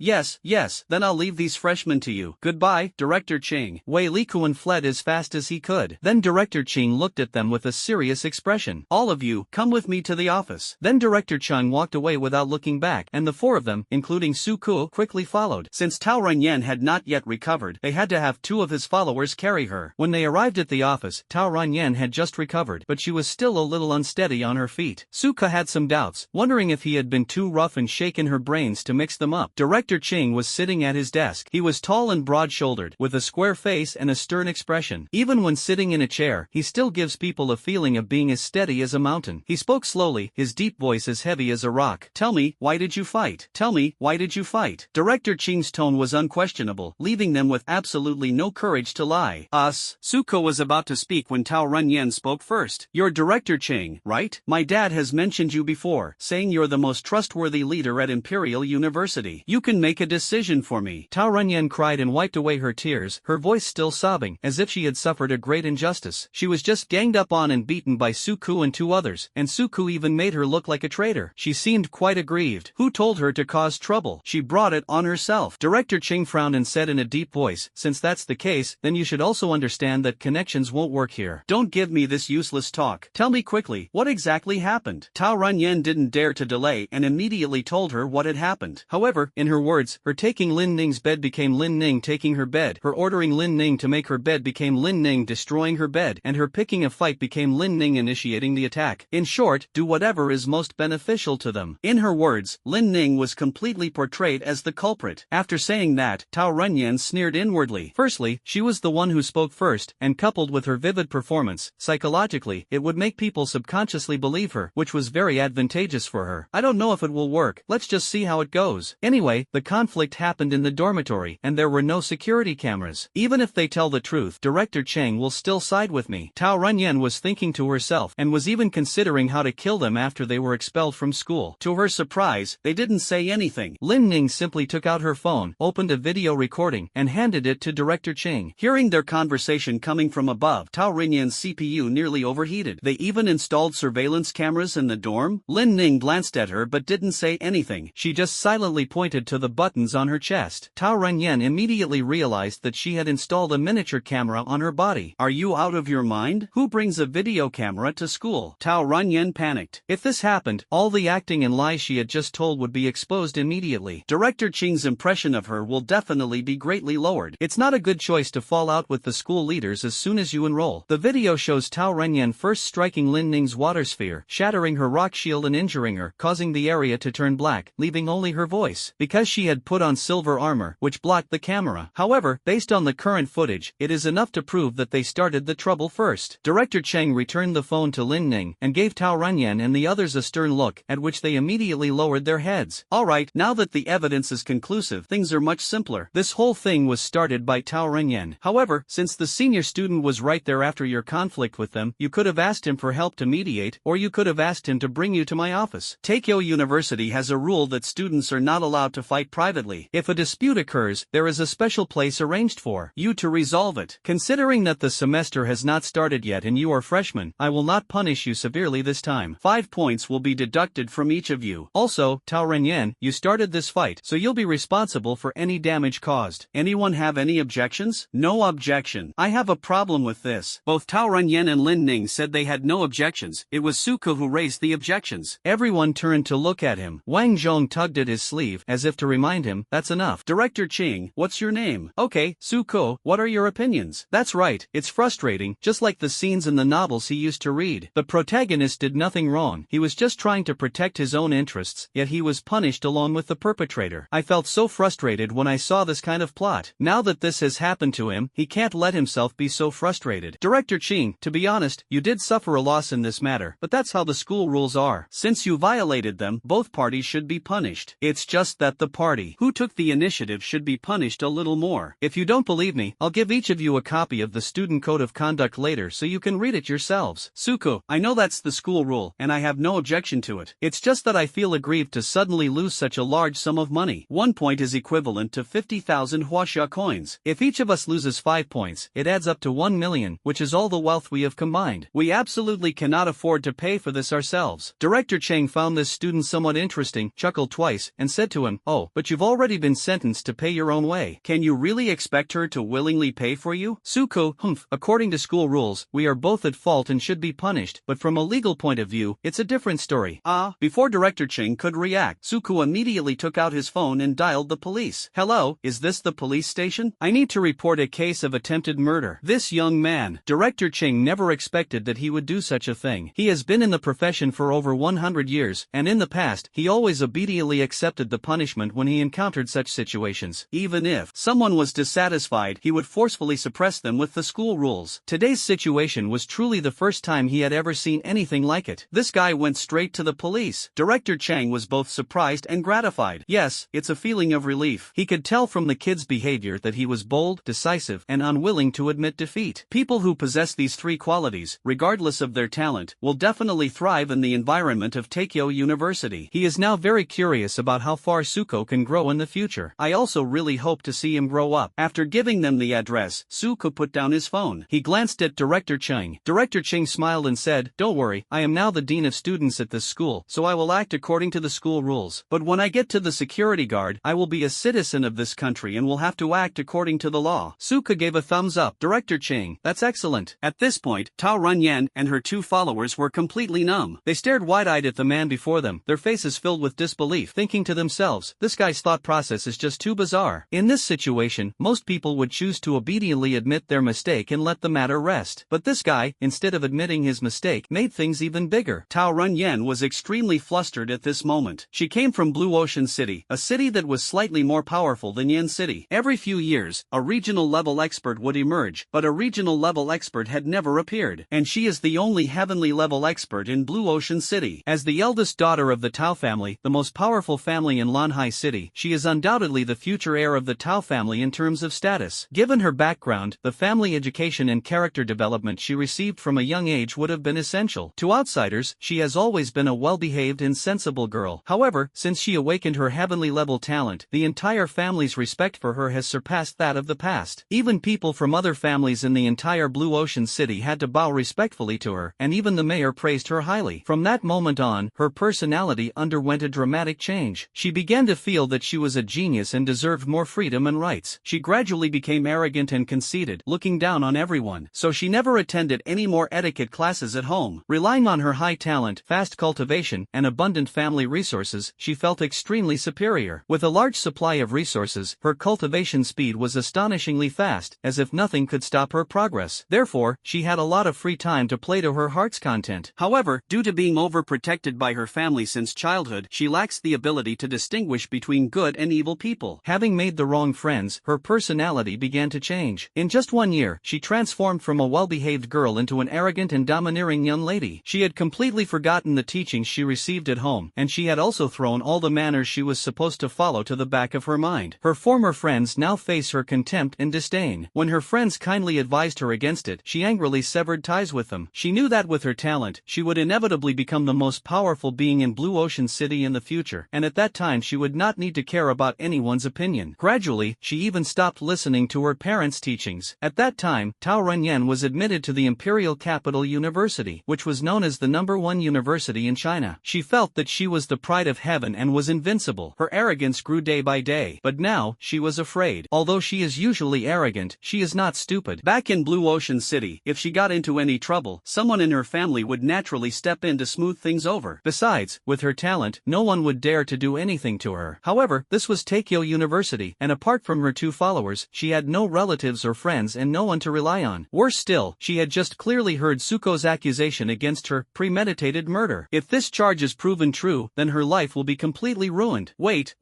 then I'll leave these freshmen to you. Goodbye, Director Ching. Wei Likuan fled as fast as he could. Then Director Ching looked at them with a serious expression. All of you, come with me to the office. Then Director Chung walked away without looking back, and the 4 of them, including Suko, quickly followed. Since Tao Renyan had not yet recovered, they had to have 2 of his followers carry her. When they arrived at the office, Tao Renyan had just recovered, but she was still a little unsteady on her feet. Suka had some doubts, wondering if he had been too rough and shaken her brains to mix them up. Director Ching was sitting at his desk. He was tall and broad-shouldered, with a square face and a stern expression. Even when sitting in a chair, he still gives people a feeling of being as steady as a mountain. He spoke slowly, his deep voice as heavy as a rock. Tell me, why did you fight? Tell me, why did you fight? Director Ching's tone was unquestionable, leaving them with absolutely no courage to lie. Us. Suko was about to speak when Tao Renyan spoke first. You're Director Ching, right? My dad has mentioned you before, saying you're the most trustworthy leader at Imperial University. You can make a decision for me. Tao Renyan cried and wiped away her tears, her voice still sobbing, as if she had suffered a great injustice. She was just ganged up on and beaten by Suko and 2 others, and Suko even made her look like a traitor. She seemed quite aggrieved. Who told her to cause trouble? She brought it on herself. Director Ching frowned and said in a deep voice, since that's the case, then you should also understand that connections won't work here. Don't give me this useless talk. Tell me quickly, what exactly happened? Tao Runyan didn't dare to delay and immediately told her what had happened. However, in her words, her taking Lin Ning's bed became Lin Ning taking her bed, her ordering Lin Ning to make her bed became Lin Ning destroying her bed, and her picking a fight became Lin Ning initiating the attack. In short, do whatever is most beneficial to them. In her words, Lin Ning was completely portrayed as the culprit. After saying that, Tao Runyan sneered inwardly. Firstly, she was the one who spoke first, and coupled with her vivid performance, psychologically, it would make people subconsciously believe her, which was very advantageous for her. I don't know if it will work, let's just see how it goes. Anyway, the conflict happened in the dormitory, and there were no security cameras. Even if they tell the truth, Director Cheng will still side with me. Tao Runyan was thinking to herself, and was even considering how to kill them after they were expelled from school. To her surprise, they didn't say anything. Lin Ning simply took out her phone, opened a video recording, and handed it to Director Cheng. Hearing their conversation coming from above, Tao Runyan's CPU nearly overheated. They even installed surveillance cameras in the dorm? Lin Ning glanced at her but didn't say anything. She just silently pointed to the buttons on her chest. Tao Runyan immediately realized that she had installed a miniature camera on her body. Are you out of your mind? Who brings a video camera to school? Tao Runyan panicked. If this happened, all the acting and lies she had just told would be exposed immediately. Director Ching's impression of her will definitely be greatly lowered. It's not a good choice to fall out with the school leaders as soon as you enroll. The video shows Tao Runyan first striking Lin Ning's water sphere, shattering her rock shield and injuring her, causing the area to turn black, leaving only her voice, because she had put on silver armor, which blocked the camera. However, based on the current footage, it is enough to prove that they started the trouble first. Director Cheng returned the phone to Lin Ning, and gave Tao Runyan and the others a stern look, at which they immediately lowered their heads. Alright, now that the evidence is conclusive, things are much simpler. This whole thing was started by Tao Runyan. However, since the senior student was right there after your conflict with them, you could have asked him for help to mediate, or you could have asked him to bring you to my office. Tokyo University has a rule that students are not allowed to fight privately. If a dispute occurs, there is a special place arranged for you to resolve it. Considering that the semester has not started yet and you are freshmen, I will not punish you severely this time. 5 points will be deducted from each of you. Also, Tao Runyan, you started this fight, so you'll be responsible for any damage caused. Anyone have any objections? No objection. I have a problem with this. Both Tao Runyan and Lin Ning said they had no objections. It was Suko who raised the objections. Everyone turned to look at him. Wang Zhong tugged at his sleeve, as if to remind him, that's enough. Director Ching, what's your name? Okay, Suko, what are your opinions? That's right, it's frustrating, just like the scenes in the novels he used to read. The protagonist did nothing wrong, he was just trying to protect his own interests, yet he was punished along with the perpetrator. I felt so frustrated when I saw this kind of plot. Now that this has happened to him, he can't let himself be so frustrated. Director Ching, to be honest, you did suffer a loss in this matter, but that's how the school rules are. Since you violated them, both parties should be punished. It's just that the party who took the initiative should be punished a little more. If you don't believe me, I'll give each of you a copy of the student code of conduct later so you can read it yourselves. Suko, I know that's the school rule, and I have no objection to it. It's just that I feel aggrieved to suddenly lose such a large sum of money. 1 point is equivalent to 50,000 huaxia coins. If each of us loses 5 points, it adds up to 1 million, which is all the wealth we have combined. We absolutely cannot afford to pay for this ourselves. Director Cheng found this student somewhat interesting, chuckled twice, and said to him, oh, but you've already been sentenced to pay your own way. Can you really expect her to willingly pay for you? Suko, according to school rules, we are both at fault and should be punished, but from a legal point of view, it's a different story. Before Director Cheng could react, Suko immediately took out his phone and dialed the police. Hello, is this the police station? I need to report a case of attempted murder. This young man. Director Cheng never expected that he would do such a thing. He has been in the profession for over 100 years, and in the past, he always obediently accepted the punishment when he encountered such situations. Even if someone was dissatisfied, he would forcefully suppress them with the school rules. Today's situation was truly the first time he had ever seen anything like it. This guy went straight to the police. Director Cheng was both surprised and gratified. Yes, it's a feeling of relief. He could tell from the kid's behavior that he was bold, decisive, and unwilling to admit defeat. People who possess these three qualities, regardless of their talent, will definitely thrive in the environment of Tokyo University. He is now very curious about how far Suko can grow in the future. I also really hope to see him grow up. After giving them the address, Suko put down his phone. He glanced at Director Cheng. Director Cheng smiled and said, don't worry, I am now the dean of students at this school, so I will act according to the school rules. But when I get to the security guard, I will be a citizen of this country and will have to act according to the law. Suko gave a thumbs up. Director Ching. That's excellent. At this point, Tao Runyan and her 2 followers were completely numb. They stared wide-eyed at the man before them, their faces filled with disbelief, thinking to themselves, this guy's thought process is just too bizarre. In this situation, most people would choose to obediently admit their mistake and let the matter rest. But this guy, instead of admitting his mistake, made things even bigger. Tao Runyan was extremely flustered at this moment. She came from Blue Ocean City, a city that was slightly more powerful than Yan City. Every few years, a regional level expert would emerge, but a regional level expert had never appeared, and she is the only heavenly level expert in Blue Ocean City. As the eldest daughter of the Tao family, the most powerful family in Lanhai City, she is undoubtedly the future heir of the Tao family in terms of status. Given her background, the family education and character development she received from a young age would have been essential. To outsiders, she has always been a well-behaved and sensible girl. However, since she awakened her heavenly level talent, the entire family's respect for her has surpassed that of the past. Even people from other families in the entire Blue Ocean City had to bow respectfully to her, and even the mayor praised her highly. From that moment on, her personality underwent a dramatic change. She began to feel that she was a genius and deserved more freedom and rights. She gradually became arrogant and conceited, looking down on everyone. So she never attended any more etiquette classes at home. Relying on her high talent, fast cultivation, and abundant family resources, she felt extremely superior. With a large supply of resources, her cultivation speed was astonishingly fast, as if nothing could stop her progress. Therefore, she had a lot of free time to play to her heart's content. However, due to being overprotected by her family since childhood, she lacks the ability to distinguish between good and evil people. Having made the wrong friends, her personality began to change. In just 1 year, she transformed from a well-behaved girl into an arrogant and domineering young lady. She had completely forgotten the teachings she received at home, and she had also thrown all the manners she was supposed to follow to the back of her mind. Her former friends now face her contempt and disdain. When her friends kindly advised her against it, she angrily severed ties with them. She knew that with her talent, she would inevitably become the most powerful being in Blue Ocean City in the future, and at that time she would not need to care about anyone's opinion. Gradually, she even stopped listening to her parents' teachings. At that time, Tao Renyan was admitted to the Imperial Capital University, which was known as the #1 university in China. She felt that she was the pride of heaven and was invincible. Her arrogance grew day by day, but now, she was afraid. Although she is usually arrogant, she is not stupid. Back in Blue Ocean City, if she got into any trouble, someone in her family would naturally step in to smooth things over. Besides, with her talent, no one would dare to do anything to her. However, this was Takeo University, and apart from her 2 followers, she had no relatives or friends and no one to rely on. Worse still, she had just clearly heard Suko's accusation against her, premeditated murder. If this charge is proven true, then her life will be completely ruined. Wait.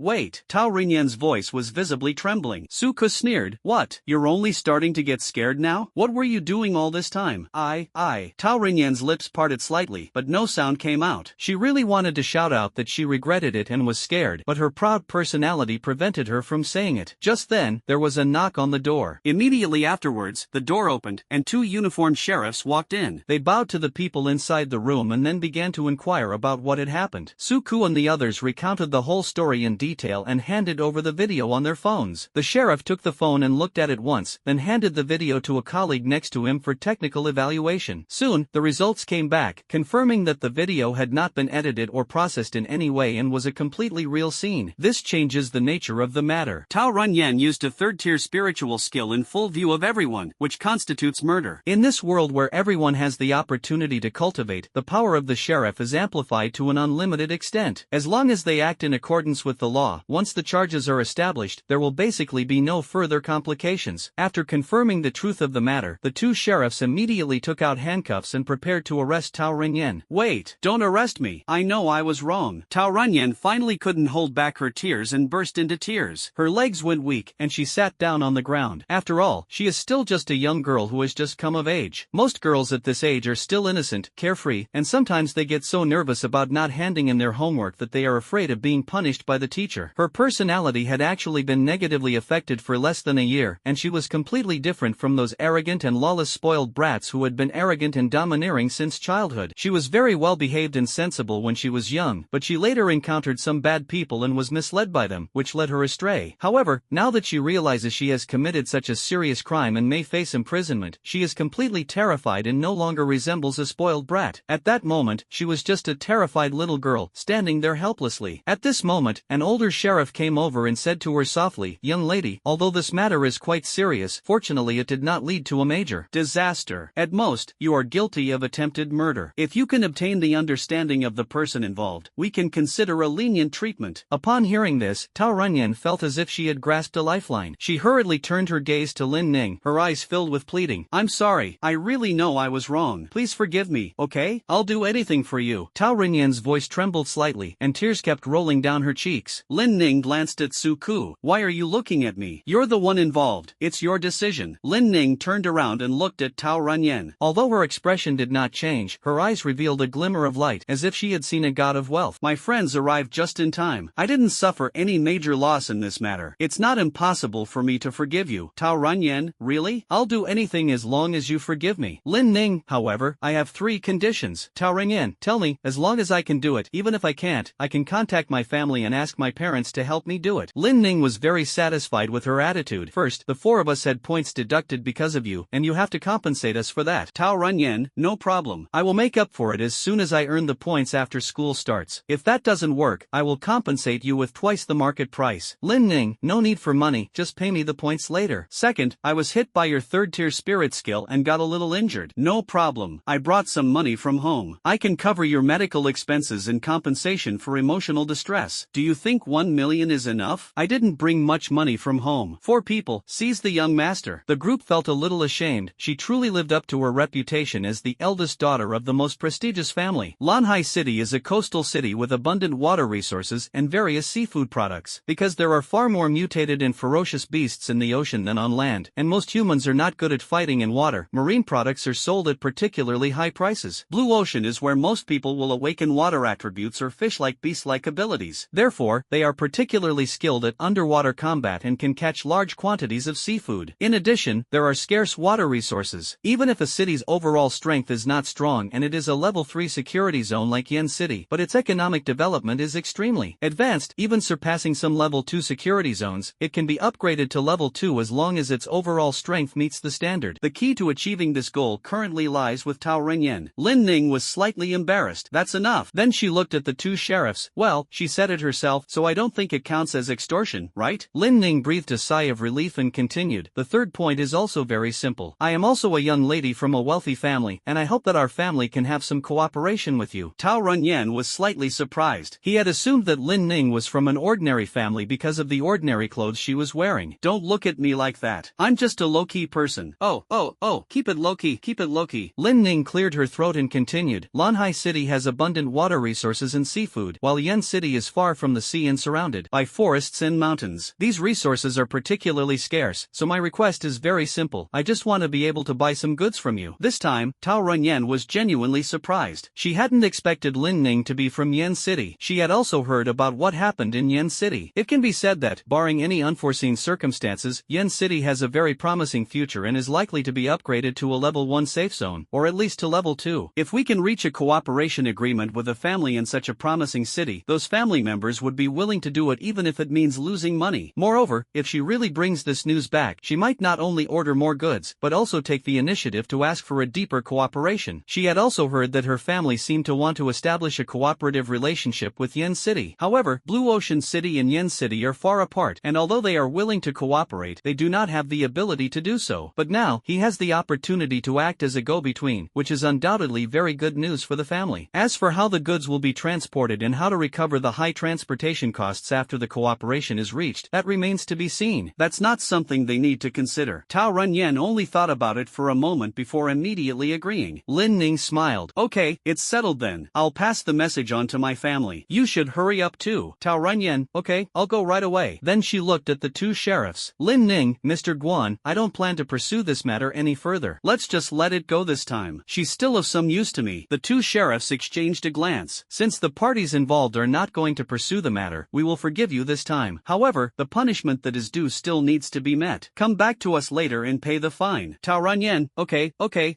Tao Rinyan's voice was visibly trembling. Suko sneered. What? You're only starting to get scared now? What were you doing all this time? Tao Rinyan's lips parted slightly, but no sound came out. She really wanted to shout out that she regretted it and was scared, but her proud personality prevented her from saying it. Just then, there was a knock on the door. Immediately afterwards, the door opened, and 2 uniformed sheriffs walked in. They bowed to the people inside the room and then began to inquire about what had happened. Suku and the others recounted the whole story in detail and handed over the video on their phones. The sheriff took the phone and looked at it once, then handed the video to a colleague next to him for technical evaluation. Soon, the results came back, confirming that the video had not been edited or processed in any way and was a completely real scene. This changes the nature of the matter. Tao Runyan used a 3rd-tier spiritual skill in full view of everyone, which constitutes murder. In this world where everyone has the opportunity to cultivate, the power of the sheriff is amplified to an unlimited extent. As long as they act in accordance with the law, once the charges are established, there will basically be no further complications. After confirming the truth of the matter, the 2 sheriffs immediately took out handcuffs and prepared to arrest Tao Renyan. Wait, don't arrest me. I know I was wrong. Tao Renyan finally couldn't hold back her tears and burst into tears. Her legs went weak, and she sat down on the ground. After all, she is still just a young girl who has just come of age. Most girls at this age are still innocent, carefree, and sometimes they get so nervous about not handing in their homework that they are afraid of being punished by the teacher. Her personality had actually been negatively affected for less than a year, and she was completely different from those arrogant and lawless spoiled brats who had been arrogant and domineering since childhood. She was very well behaved and sensible when she was young, but she later encountered some bad people and was misled by them, which led her astray. However, now that she realizes she has committed such a serious crime and may face imprisonment, she is completely terrified and no longer resembles a spoiled brat. At that moment, she was just a terrified little girl, standing there helplessly. At this moment, an older sheriff came over and said to her softly, "Young lady, although this matter is quite serious, fortunately it did should not lead to a major disaster. At most, you are guilty of attempted murder. If you can obtain the understanding of the person involved, we can consider a lenient treatment. Upon hearing this, Tao Runyan felt as if she had grasped a lifeline. She hurriedly turned her gaze to Lin Ning, her eyes filled with pleading. I'm sorry, I really know I was wrong. Please forgive me, okay? I'll do anything for you. Tao Runyan's voice trembled slightly, and tears kept rolling down her cheeks. Lin Ning glanced at Su Ku. Why are you looking at me? You're the one involved. It's your decision. Lin Ning turned around and looked at Tao Runyan. Although her expression did not change, her eyes revealed a glimmer of light, as if she had seen a god of wealth. My friends arrived just in time. I didn't suffer any major loss in this matter. It's not impossible for me to forgive you. Tao Runyan, really? I'll do anything as long as you forgive me. Lin Ning, however, I have 3 conditions. Tao Runyan, tell me, as long as I can do it, even if I can't, I can contact my family and ask my parents to help me do it. Lin Ning was very satisfied with her attitude. First, the 4 of us had points deducted because of you, and you have to compensate us for that. Tao Runyan, no problem. I will make up for it as soon as I earn the points after school starts. If that doesn't work, I will compensate you with twice the market price. Lin Ning, no need for money, just pay me the points later. Second, I was hit by your 3rd-tier spirit skill and got a little injured. No problem. I brought some money from home. I can cover your medical expenses in compensation for emotional distress. Do you think 1 million is enough? I didn't bring much money from home. 4 people, seized the young master. The group felt a little ashamed. She truly lived up to her reputation as the eldest daughter of the most prestigious family. Lanhai City is a coastal city with abundant water resources and various seafood products. Because there are far more mutated and ferocious beasts in the ocean than on land, and most humans are not good at fighting in water, marine products are sold at particularly high prices. Blue Ocean is where most people will awaken water attributes or fish-like beast-like abilities. Therefore, they are particularly skilled at underwater combat and can catch large quantities of seafood. In addition, there are scarce water resources. Even if a city's overall strength is not strong and it is a level 3 security zone like Yen City, but its economic development is extremely advanced, even surpassing some level 2 security zones, it can be upgraded to level 2 as long as its overall strength meets the standard. The key to achieving this goal currently lies with Tao Runyan. Lin Ning was slightly embarrassed. That's enough. Then she looked at the 2 sheriffs. Well, she said it herself, so I don't think it counts as extortion, right? Lin Ning breathed a sigh of relief and continued. The 3rd point is also very simple. I am also a young lady from a wealthy family, and I hope that our family can have some cooperation with you. Tao Runyan was slightly surprised. He had assumed that Lin Ning was from an ordinary family because of the ordinary clothes she was wearing. Don't look at me like that. I'm just a low-key person. Oh, keep it low-key, keep it low-key. Lin Ning cleared her throat and continued. Lanhai City has abundant water resources and seafood, while Yen City is far from the sea and surrounded by forests and mountains. These resources are particularly scarce, so my request is very simple. I just want to be able to buy some goods from you. This time, Tao Runyan was genuinely surprised. She hadn't expected Lin Ning to be from Yen City. She had also heard about what happened in Yen City. It can be said that, barring any unforeseen circumstances, Yen City has a very promising future and is likely to be upgraded to a level 1 safe zone, or at least to level 2. If we can reach a cooperation agreement with a family in such a promising city, those family members would be willing to do it even if it means losing money. Moreover, if she really brings this news back, she might not only order more goods, but also take the initiative to ask for a deeper cooperation. She had also heard that her family seemed to want to establish a cooperative relationship with Yen City. However, Blue Ocean City and Yen City are far apart, and although they are willing to cooperate, they do not have the ability to do so. But now, he has the opportunity to act as a go-between, which is undoubtedly very good news for the family. As for how the goods will be transported and how to recover the high transportation costs after the cooperation is reached, that remains to be seen. That's not something they need to consider. Tao Runyan only thought about it for a moment before immediately agreeing. Lin Ning smiled. Okay, it's settled then. I'll pass the message on to my family. You should hurry up too. Tao Runyan, okay, I'll go right away. Then she looked at the 2 sheriffs. Lin Ning, Mr. Guan, I don't plan to pursue this matter any further. Let's just let it go this time. She's still of some use to me. The 2 sheriffs exchanged a glance. Since the parties involved are not going to pursue the matter, we will forgive you this time. However, the punishment that is due still needs to be met. Come back to us later and pay the fine. Tao Runyan, okay,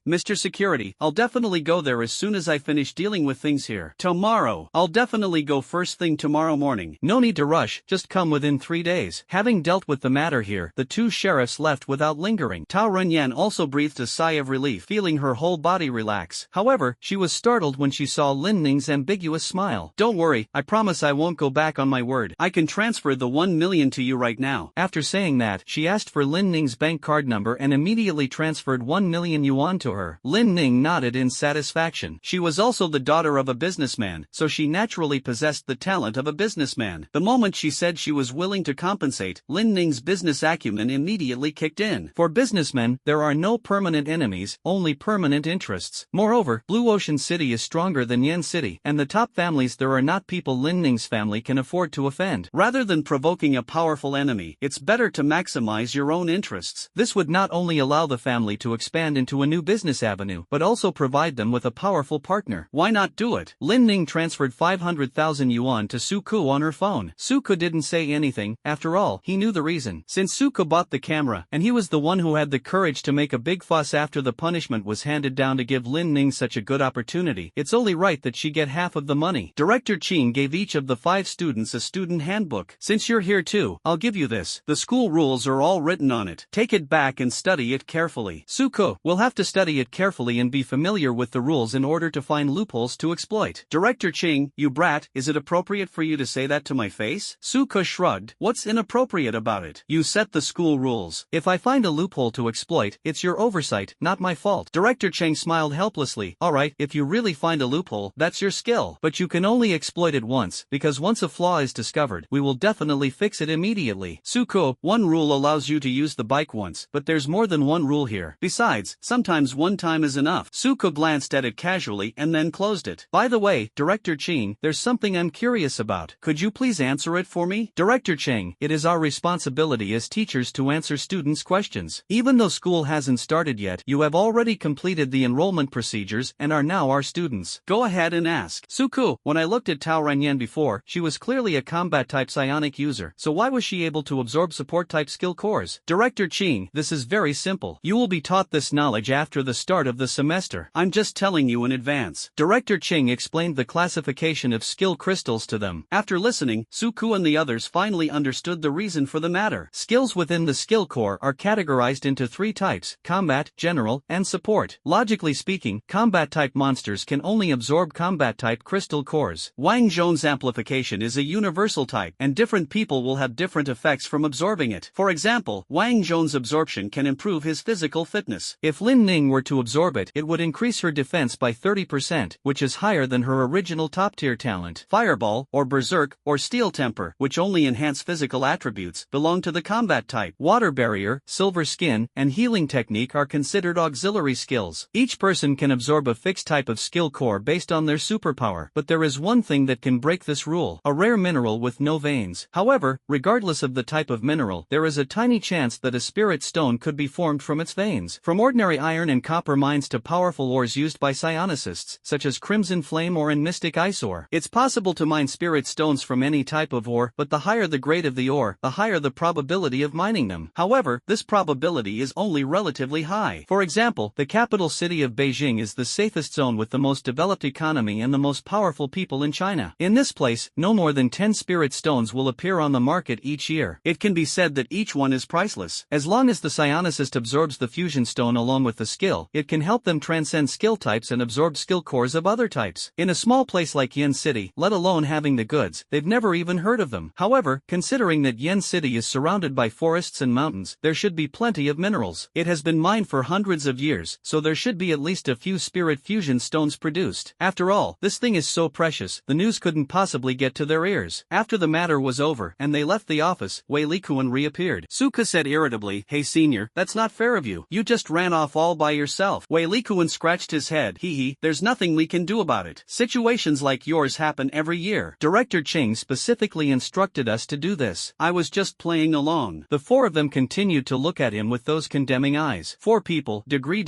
Mr. Security, I'll definitely go there as soon as I finish dealing with things here. Tomorrow, I'll definitely go first thing tomorrow morning. No need to rush, just come within 3 days. Having dealt with the matter here, the 2 sheriffs left without lingering. Tao Runyan also breathed a sigh of relief, feeling her whole body relax. However, she was startled when she saw Lin Ning's ambiguous smile. Don't worry, I promise I won't go back on my word. I can transfer the 1 million to you right now. After saying that, she asked for Lin Ning's bank card number and immediately transferred 1 million yuan to her. Lin Ning nodded in satisfaction. She was also the daughter of a businessman, so she naturally possessed the talent of a businessman. The moment she said she was willing to compensate, Lin Ning's business acumen immediately kicked in. For businessmen, there are no permanent enemies, only permanent interests. Moreover, Blue Ocean City is stronger than Yen City, and the top families there are not people Lin Ning's family can afford to offend. Rather than provoking a powerful enemy, it's better to maximize your own interests. This would not only allow the family to expand into a new business avenue, but also provide them with a powerful partner. Why not do it? Lin Ning transferred 500,000 yuan to Su Ku on her phone. Su Ku didn't say anything. After all, he knew the reason. Since Su Ku bought the camera, and he was the one who had the courage to make a big fuss after the punishment was handed down to give Lin Ning such a good opportunity, it's only right that she get half of the money. Director Qing gave each of the 5 students a student handbook. Since you're here too, I'll give you this. The school rules are all written on it. Take it back and study it carefully. Su Ku will have to study it carefully and be familiar with the rules in order to find loopholes to exploit. Director Qing, you brat, is it appropriate for you to say that to my face? Su Ku shrugged. What's inappropriate about it? You set the school rules. If I find a loophole to exploit, it's your oversight, not my fault. Director Cheng smiled helplessly. Alright, if you really find a loophole, that's your skill. But you can only exploit it once, because once a flaw is discovered, we will definitely fix it immediately. Su Ku, one rule allows you to use the bike once, but there's more than one rule here. Besides, sometimes one time is enough. Su Ku glanced at it casually and then closed it. By the way, Director Cheng, there's something I'm curious about. Could you please answer it for me? Director Cheng, it is our responsibility as teachers to answer students' questions. Even though school hasn't started yet, you have already completed the enrollment procedures and are now our students. Go ahead and ask. Su Ku, when I looked at Tao Ranyan before, she was clearly a combat-type psionic user, so why was she able to absorb support-type skill cores? Director Cheng, this is very simple. You will be taught this knowledge after the start of the semester. I'm just telling you in advance. Director Cheng explained the classification of skill crystals to them. After listening, Su Ku and the others finally understood the reason for the matter. Skills within the skill core are categorized into 3 types: combat, general, and support. Logically speaking, combat-type monsters can only absorb combat-type crystal cores. Wang Zhong's amplification is a universal type, and different people will have different effects from absorbing it. For example, Wang Zhong's absorption can improve his physical fitness. If Lin Ning were to absorb it, it would increase her defense by 30%, which is higher than her original top-tier talent. Fireball, or Berserk, or Steel Temper, which only enhance physical attributes, belong to the combat type. Water Barrier, Silver Skin, and Healing Technique are considered auxiliary skills. Each person can absorb a fixed type of skill core based on their superpower, but there is one thing that can break this rule: a rare mineral with no veins. However, regardless of the type of mineral, there is a tiny chance that a spirit stone could be formed from its veins. From ordinary iron and copper mines to powerful ores used by psionicists, such as Crimson Flame or in Mystic Ice Ore, it's possible to mine spirit stones from any type of ore, but the higher the grade of the ore, the higher the probability of mining them. However, this probability is only relatively high. For example, the capital city of Beijing is the safest zone with the most developed economy and the most powerful people in China. In this place, no more than 10 spirit stones will appear on the market each year. It can be said that each one is priceless. As long as the psionicist absorbs the fusion stone along with the skill, it can help them transcend skill types and absorb skill cores of other types. In a small place like Yen City, let alone having the goods, they've never even heard of them. However, considering that Yen City is surrounded by forests and mountains, there should be plenty of minerals. It has been mined for hundreds of years, so there should be at least a few spirit fusion stones produced. After all, this thing is so precious, the news couldn't possibly get to their ears. After the matter was over and they left the office, Wei Likuan reappeared. Su Ku said irritably, "Hey senior, that's not fair of you. You just ran off all by yourself." Wei Likuan scratched his head. Hee, there's nothing we can do about it. Situations like yours happen every year. Director Cheng specifically instructed us to do this. I was just playing along. The 4 of them continued to look at him with those condemning eyes. 4 people, degree.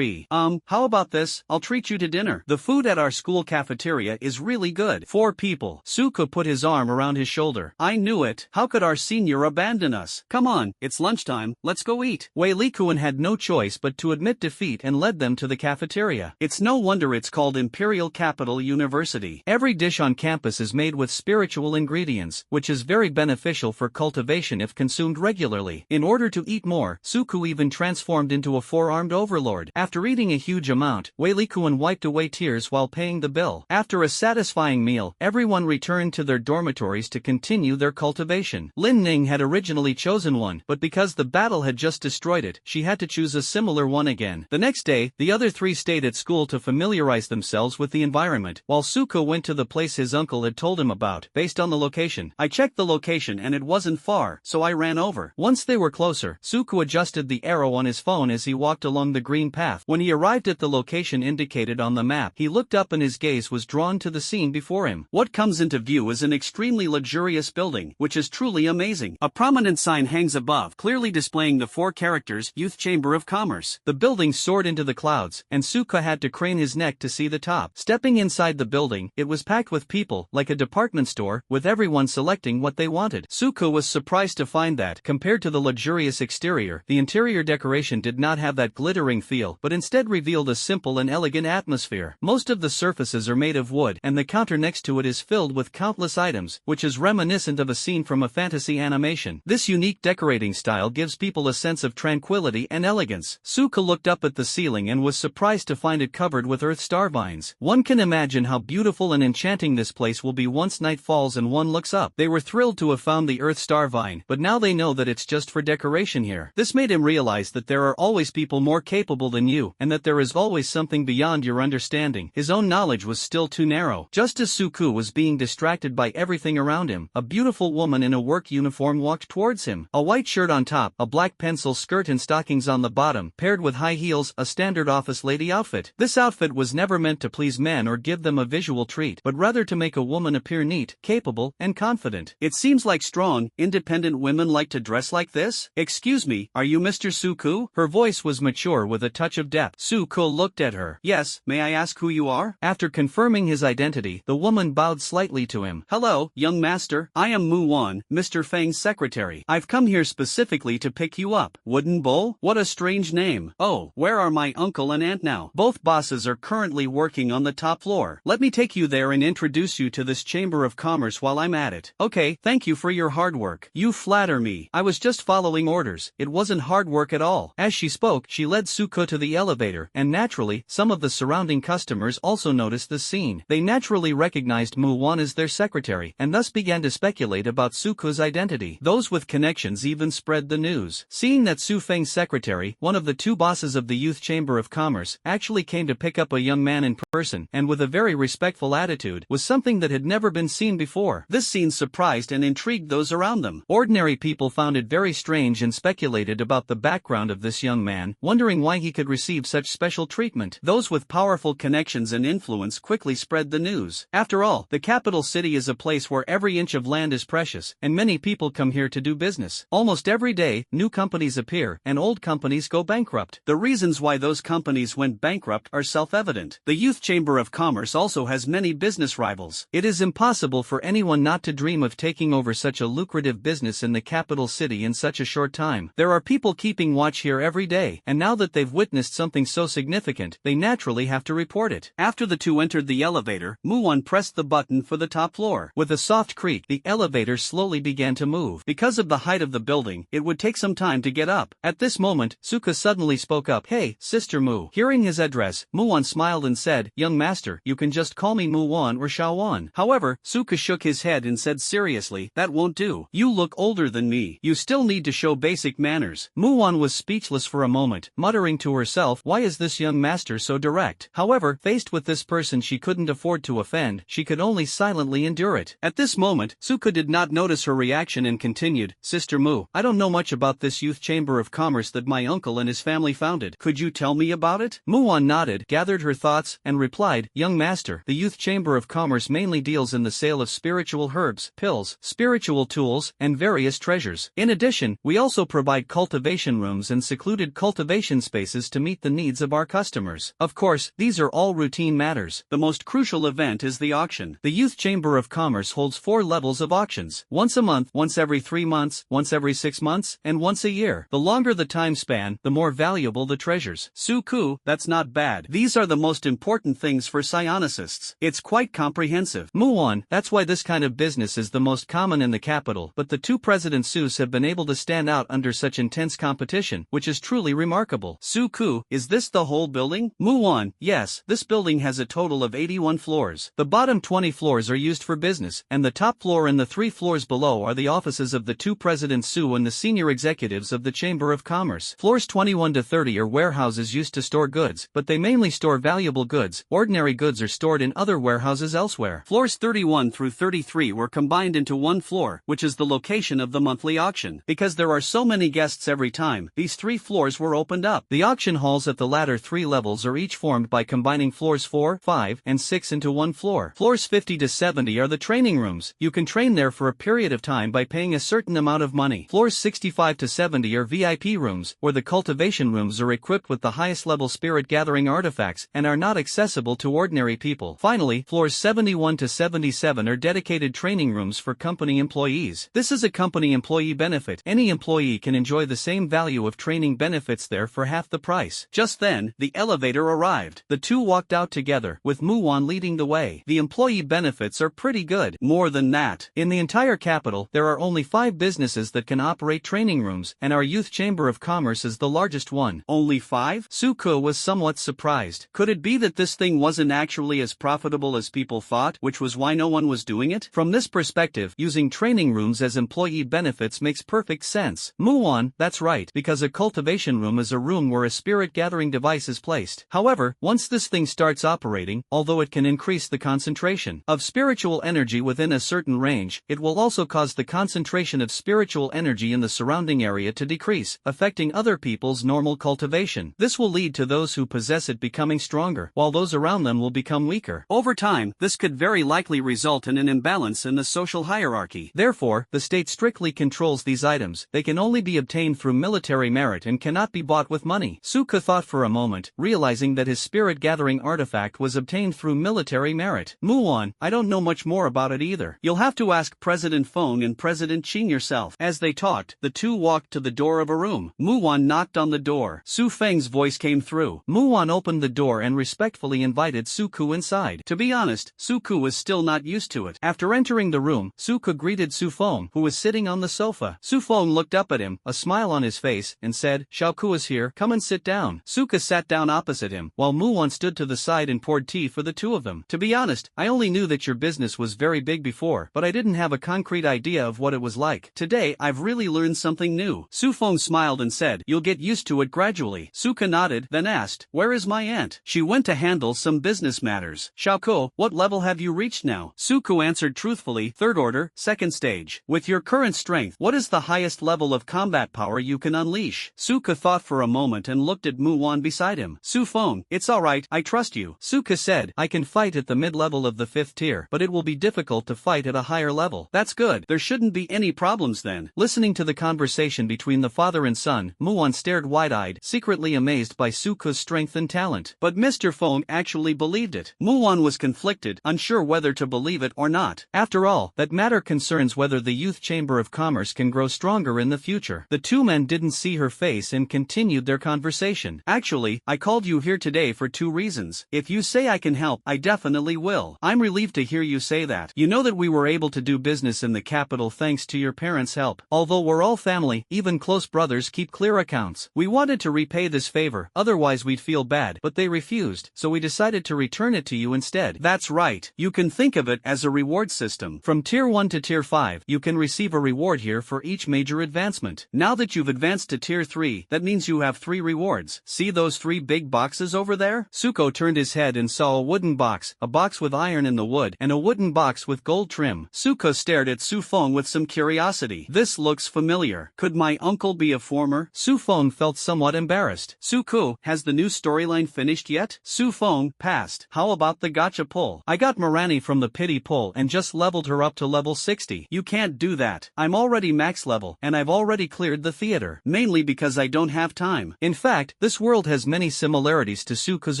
How about this? I'll treat you to dinner. The food at our school cafeteria is really good. 4 people. Su Ku put his arm around his shoulder. I knew it. How could our senior abandon us? Come on, it's lunchtime, let's go eat. Wei Likuan had no choice but to admit defeat and led them to the cafeteria. It's no wonder it's called Imperial Capital University. Every dish on campus is made with spiritual ingredients, which is very beneficial for cultivation if consumed regularly. In order to eat more, Su Ku even transformed into a 4-armed overlord. After eating a huge amount, Wei Likuan wiped away tears while paying the bill. After a satisfying meal, everyone returned to their dormitories to continue their cultivation. Lin Ning had originally chosen one, but because the battle had just destroyed it, she had to choose a similar one again. The next day, the other three stayed at school to familiarize themselves with the environment, while Suko went to the place his uncle had told him about, based on the location. I checked the location and it wasn't far, so I ran over. Once they were closer, Suko adjusted the arrow on his phone as he walked along the green path. When he arrived at the location indicated on the map, he looked up and his gaze was drawn to the scene before him. What comes into view is an extremely luxurious building, which is truly amazing. A prominent sign hangs above, clearly displaying the four characters, Youth Chamber of Commerce. The building soared into the clouds, and Suko had to crane his neck to see the top. Stepping inside the building, it was packed with people, like a department store, with everyone selecting what they wanted. Suko was surprised to find that, compared to the luxurious exterior, the interior decoration did not have that glittering feel, but instead revealed a simple and elegant atmosphere. Most of the surfaces are made of wood, and the counter next to it is filled with countless items, which is reminiscent of a scene from a fantasy animation. This unique decorating style gives people a sense of tranquility and elegance. Suko looked up at the ceiling and was surprised to find it covered with earth star vines. One can imagine how beautiful and enchanting this place will be once night falls and one looks up. They were thrilled to have found the earth star vine, but now they know that it's just for decoration here. This made him realize that there are always people more capable than you, and that there is always something beyond your understanding. His own knowledge was still too narrow. Just as Suko was being distracted by everything around him, a beautiful woman in a work uniform walked towards him. A white shirt on top, a black pencil skirt and stockings on the bottom, paired with high heels, a standard office lady outfit. This outfit was never meant to please men or give them a visual treat, but rather to make a woman appear neat, capable, and confident. It seems like strong, independent women like to dress like this? Excuse me, are you Mr. Suko? Her voice was mature with a touch of depth. Suko looked at her. Yes, may I ask who you are? After confirming his identity, the woman bowed slightly to him. Hello, young master. I am Mu-won, Mr. Fang's secretary. I've come here specifically to pick you up. Wooden Bull? What a strange name. Oh, where are my uncle and aunt now? Both bosses are currently working on the top floor. Let me take you there and introduce you to this Chamber of Commerce while I'm at it. Okay, thank you for your hard work. You flatter me. I was just following orders. It wasn't hard work at all. As she spoke, she led Suko to the elevator, and naturally, some of the surrounding customers also noticed the scene. They naturally recognized Mu-won as their secretary, and thus began to speculate about Suko's identity. Those with connections even spread the news. Seeing that Su Feng's secretary, one of the two bosses of the Youth Chamber of Commerce, actually came to pick up a young man in person, and with a very respectful attitude, was something that had never been seen before. This scene surprised and intrigued those around them. Ordinary people found it very strange and speculated about the background of this young man, wondering why he could receive such special treatment. Those with powerful connections and influence quickly spread the news. After all, the capital city is a place where every inch of land is precious, and many people come here to do business. Almost every day, new companies appear, and old companies go bankrupt. The reasons why those companies went bankrupt are self-evident. The Youth Chamber of Commerce also has many business rivals. It is impossible for anyone not to dream of taking over such a lucrative business in the capital city in such a short time. There are people keeping watch here every day, and now that they've witnessed something so significant, they naturally have to report it. After the two entered the elevator, Mu-won pressed the button for the top floor. With a soft creak, the elevator slowly began to move. Because of the height of the building, it would take some time to get up. At this moment, Suko suddenly spoke up. Hey, Sister Mu. Hearing his address, Mu-won smiled and said, Young master, you can just call me Mu-won or Shao-won. However, Suko shook his head and said seriously, that won't do. You look older than me. You still need to show basic manners. Mu-won was speechless for a moment, muttering to herself, why is this young master so direct? However, faced with this person she couldn't afford to offend, she could only silently endure it. At this moment, Suko did not notice her reaction and continued, Sister Mu, I don't know much about this Youth Chamber of Commerce that my uncle and his family founded. Could you tell me about it? Mu-won nodded, gathered her thoughts, and replied, Young master, the Youth Chamber of Commerce mainly deals in the sale of spiritual herbs, pills, spiritual tools, and various treasures. In addition, we also provide cultivation rooms and secluded cultivation spaces to meet the needs of our customers. Of course, these are all routine matters. The most crucial event is the auction. The Youth Chamber of Commerce holds 4 levels of auctions. Once a month, once every 3 months, once every 6 months, and once a year. The longer the time span, the more valuable the treasures. Suko, that's not bad. These are the most important things for psionicists. It's quite comprehensive. Mu-won, that's why this kind of business is the most common in the capital, but the two President Sus have been able to stand out under such intense competition, which is truly remarkable. Suko, is this the whole building? Mu-won, yes, this building has a total of 81 floors. The bottom 20 floors are used for business, and the top floor and the 3 floors below are the offices of the two Presidents Su and the senior executives of the Chamber of Commerce. Floors 21 to 30 are warehouses used to store goods, but they mainly store valuable goods. Ordinary goods are stored in other warehouses elsewhere. Floors 31 through 33 were combined into one floor, which is the location of the monthly auction. Because there are so many guests every time, these 3 floors were opened up. The auction halls at the latter 3 levels are each formed by combining floors 4, 5, and 6 into one floor. Floors 50 to 70 are the training rooms. You can train there for a period of time by paying a certain amount of money. Floors 65 to 70 are VIP rooms, where the cultivation rooms are equipped with the highest level spirit gathering artifacts and are not accessible to ordinary people. Finally, floors 71 to 77 are dedicated training rooms for company employees. This is a company employee benefit. Any employee can enjoy the same value of training benefits there for half the price. Just then, the elevator arrived. The two walked out together, with Muwan leading the way. The employee benefits are pretty good. More than that, in the entire capital, there are only 5 businesses that can operate training rooms, and our Youth Chamber of Commerce is the largest one. Only 5? Suku was somewhat surprised. Could it be that this thing wasn't actually as profitable as people thought, which was why no one was doing it? From this perspective, using training rooms as employee benefits makes perfect sense. Muwan, that's right, because a cultivation room is a room where a spirit gathering device is placed. However, once this thing starts operating, although it can increase the concentration of spiritual energy within a certain range, it will also cause the concentration of spiritual energy in the surrounding area to decrease, affecting other people's normal cultivation. This will lead to those who possess it becoming stronger, while those around them will become weaker. Over time, this could very likely result in an imbalance in the social hierarchy. Therefore, the state strictly controls these items. They can only be obtained through military merit and cannot be bought with money. Suka thought for a moment, realizing that his spirit-gathering artifact was obtained through military merit. Muwan, I don't know much more about it either. You'll have to ask President Feng and President Qin yourself. As they talked, the two walked to the door of a room. Muwan knocked on the door. Su Feng's voice came through. Muwan opened the door and respectfully invited Suku inside. To be honest, Suku was still not used to it. After entering the room, Suku greeted Su Feng, who was sitting on the sofa. Su Feng looked up at him, a smile on his face, and said, "Xiaoku is here, come and sit down." Suka sat down opposite him, while Muwan stood to the side and poured tea for the two of them. To be honest, I only knew that your business was very big before, but I didn't have a concrete idea of what it was like. Today, I've really learned something new. Su Feng smiled and said, "You'll get used to it gradually." Suka nodded, then asked, "Where is my aunt?" "She went to handle some business matters." "Xiaoku, what level have you reached now?" Suku answered truthfully, "Third order, second stage." "With your current strength, what is the highest level of combat power you can unleash?" Suka thought for a moment and looked at Muwan beside him. "Su Feng, it's alright, I trust you." Suka said, "I can fight at the mid-level of the 5th tier, but it will be difficult to fight at a higher level." "That's good, there shouldn't be any problems then." Listening to the conversation between the father and son, Muwan stared wide-eyed, secretly amazed by Suku's strength and talent. But Mr. Feng actually believed it. Muwan was conflicted, unsure whether to believe it or not. After all, that matter concerns whether the Youth Chamber of Commerce can grow stronger in the future. The two men didn't see her face and continued their conversation. "Actually, I called you here today for 2 reasons. If you say I can help, I definitely will." "I'm relieved to hear you say that. You know that we were able to do business in the capital thanks to your parents' help. Although we're all family, even close brothers keep clear accounts. We wanted to repay this favor, otherwise we'd feel bad, but they refused, so we decided to return it to you instead." "That's right. You can think of it as a reward system. From Tier 1 to Tier 5, you can receive a reward here for each major advancement. Now that you've advanced to Tier 3, that means you have 3 rewards. See those 3 big boxes over there?" Suko turned his head and saw a wooden box, a box with iron in the wood, and a wooden box with gold trim. Suko stared at Su Feng with some curiosity. "This looks familiar. Could my uncle be a former?" Su Feng felt somewhat embarrassed. "Suku, has the new storyline finished yet?" Su Feng passed. "How about the gacha pull? I got Mirani from the pity pull and just leveled her up to level 60. You can't do that. I'm already max level, and I've already cleared the theater. Mainly because I don't have time. In fact, this world has many similarities to Suku's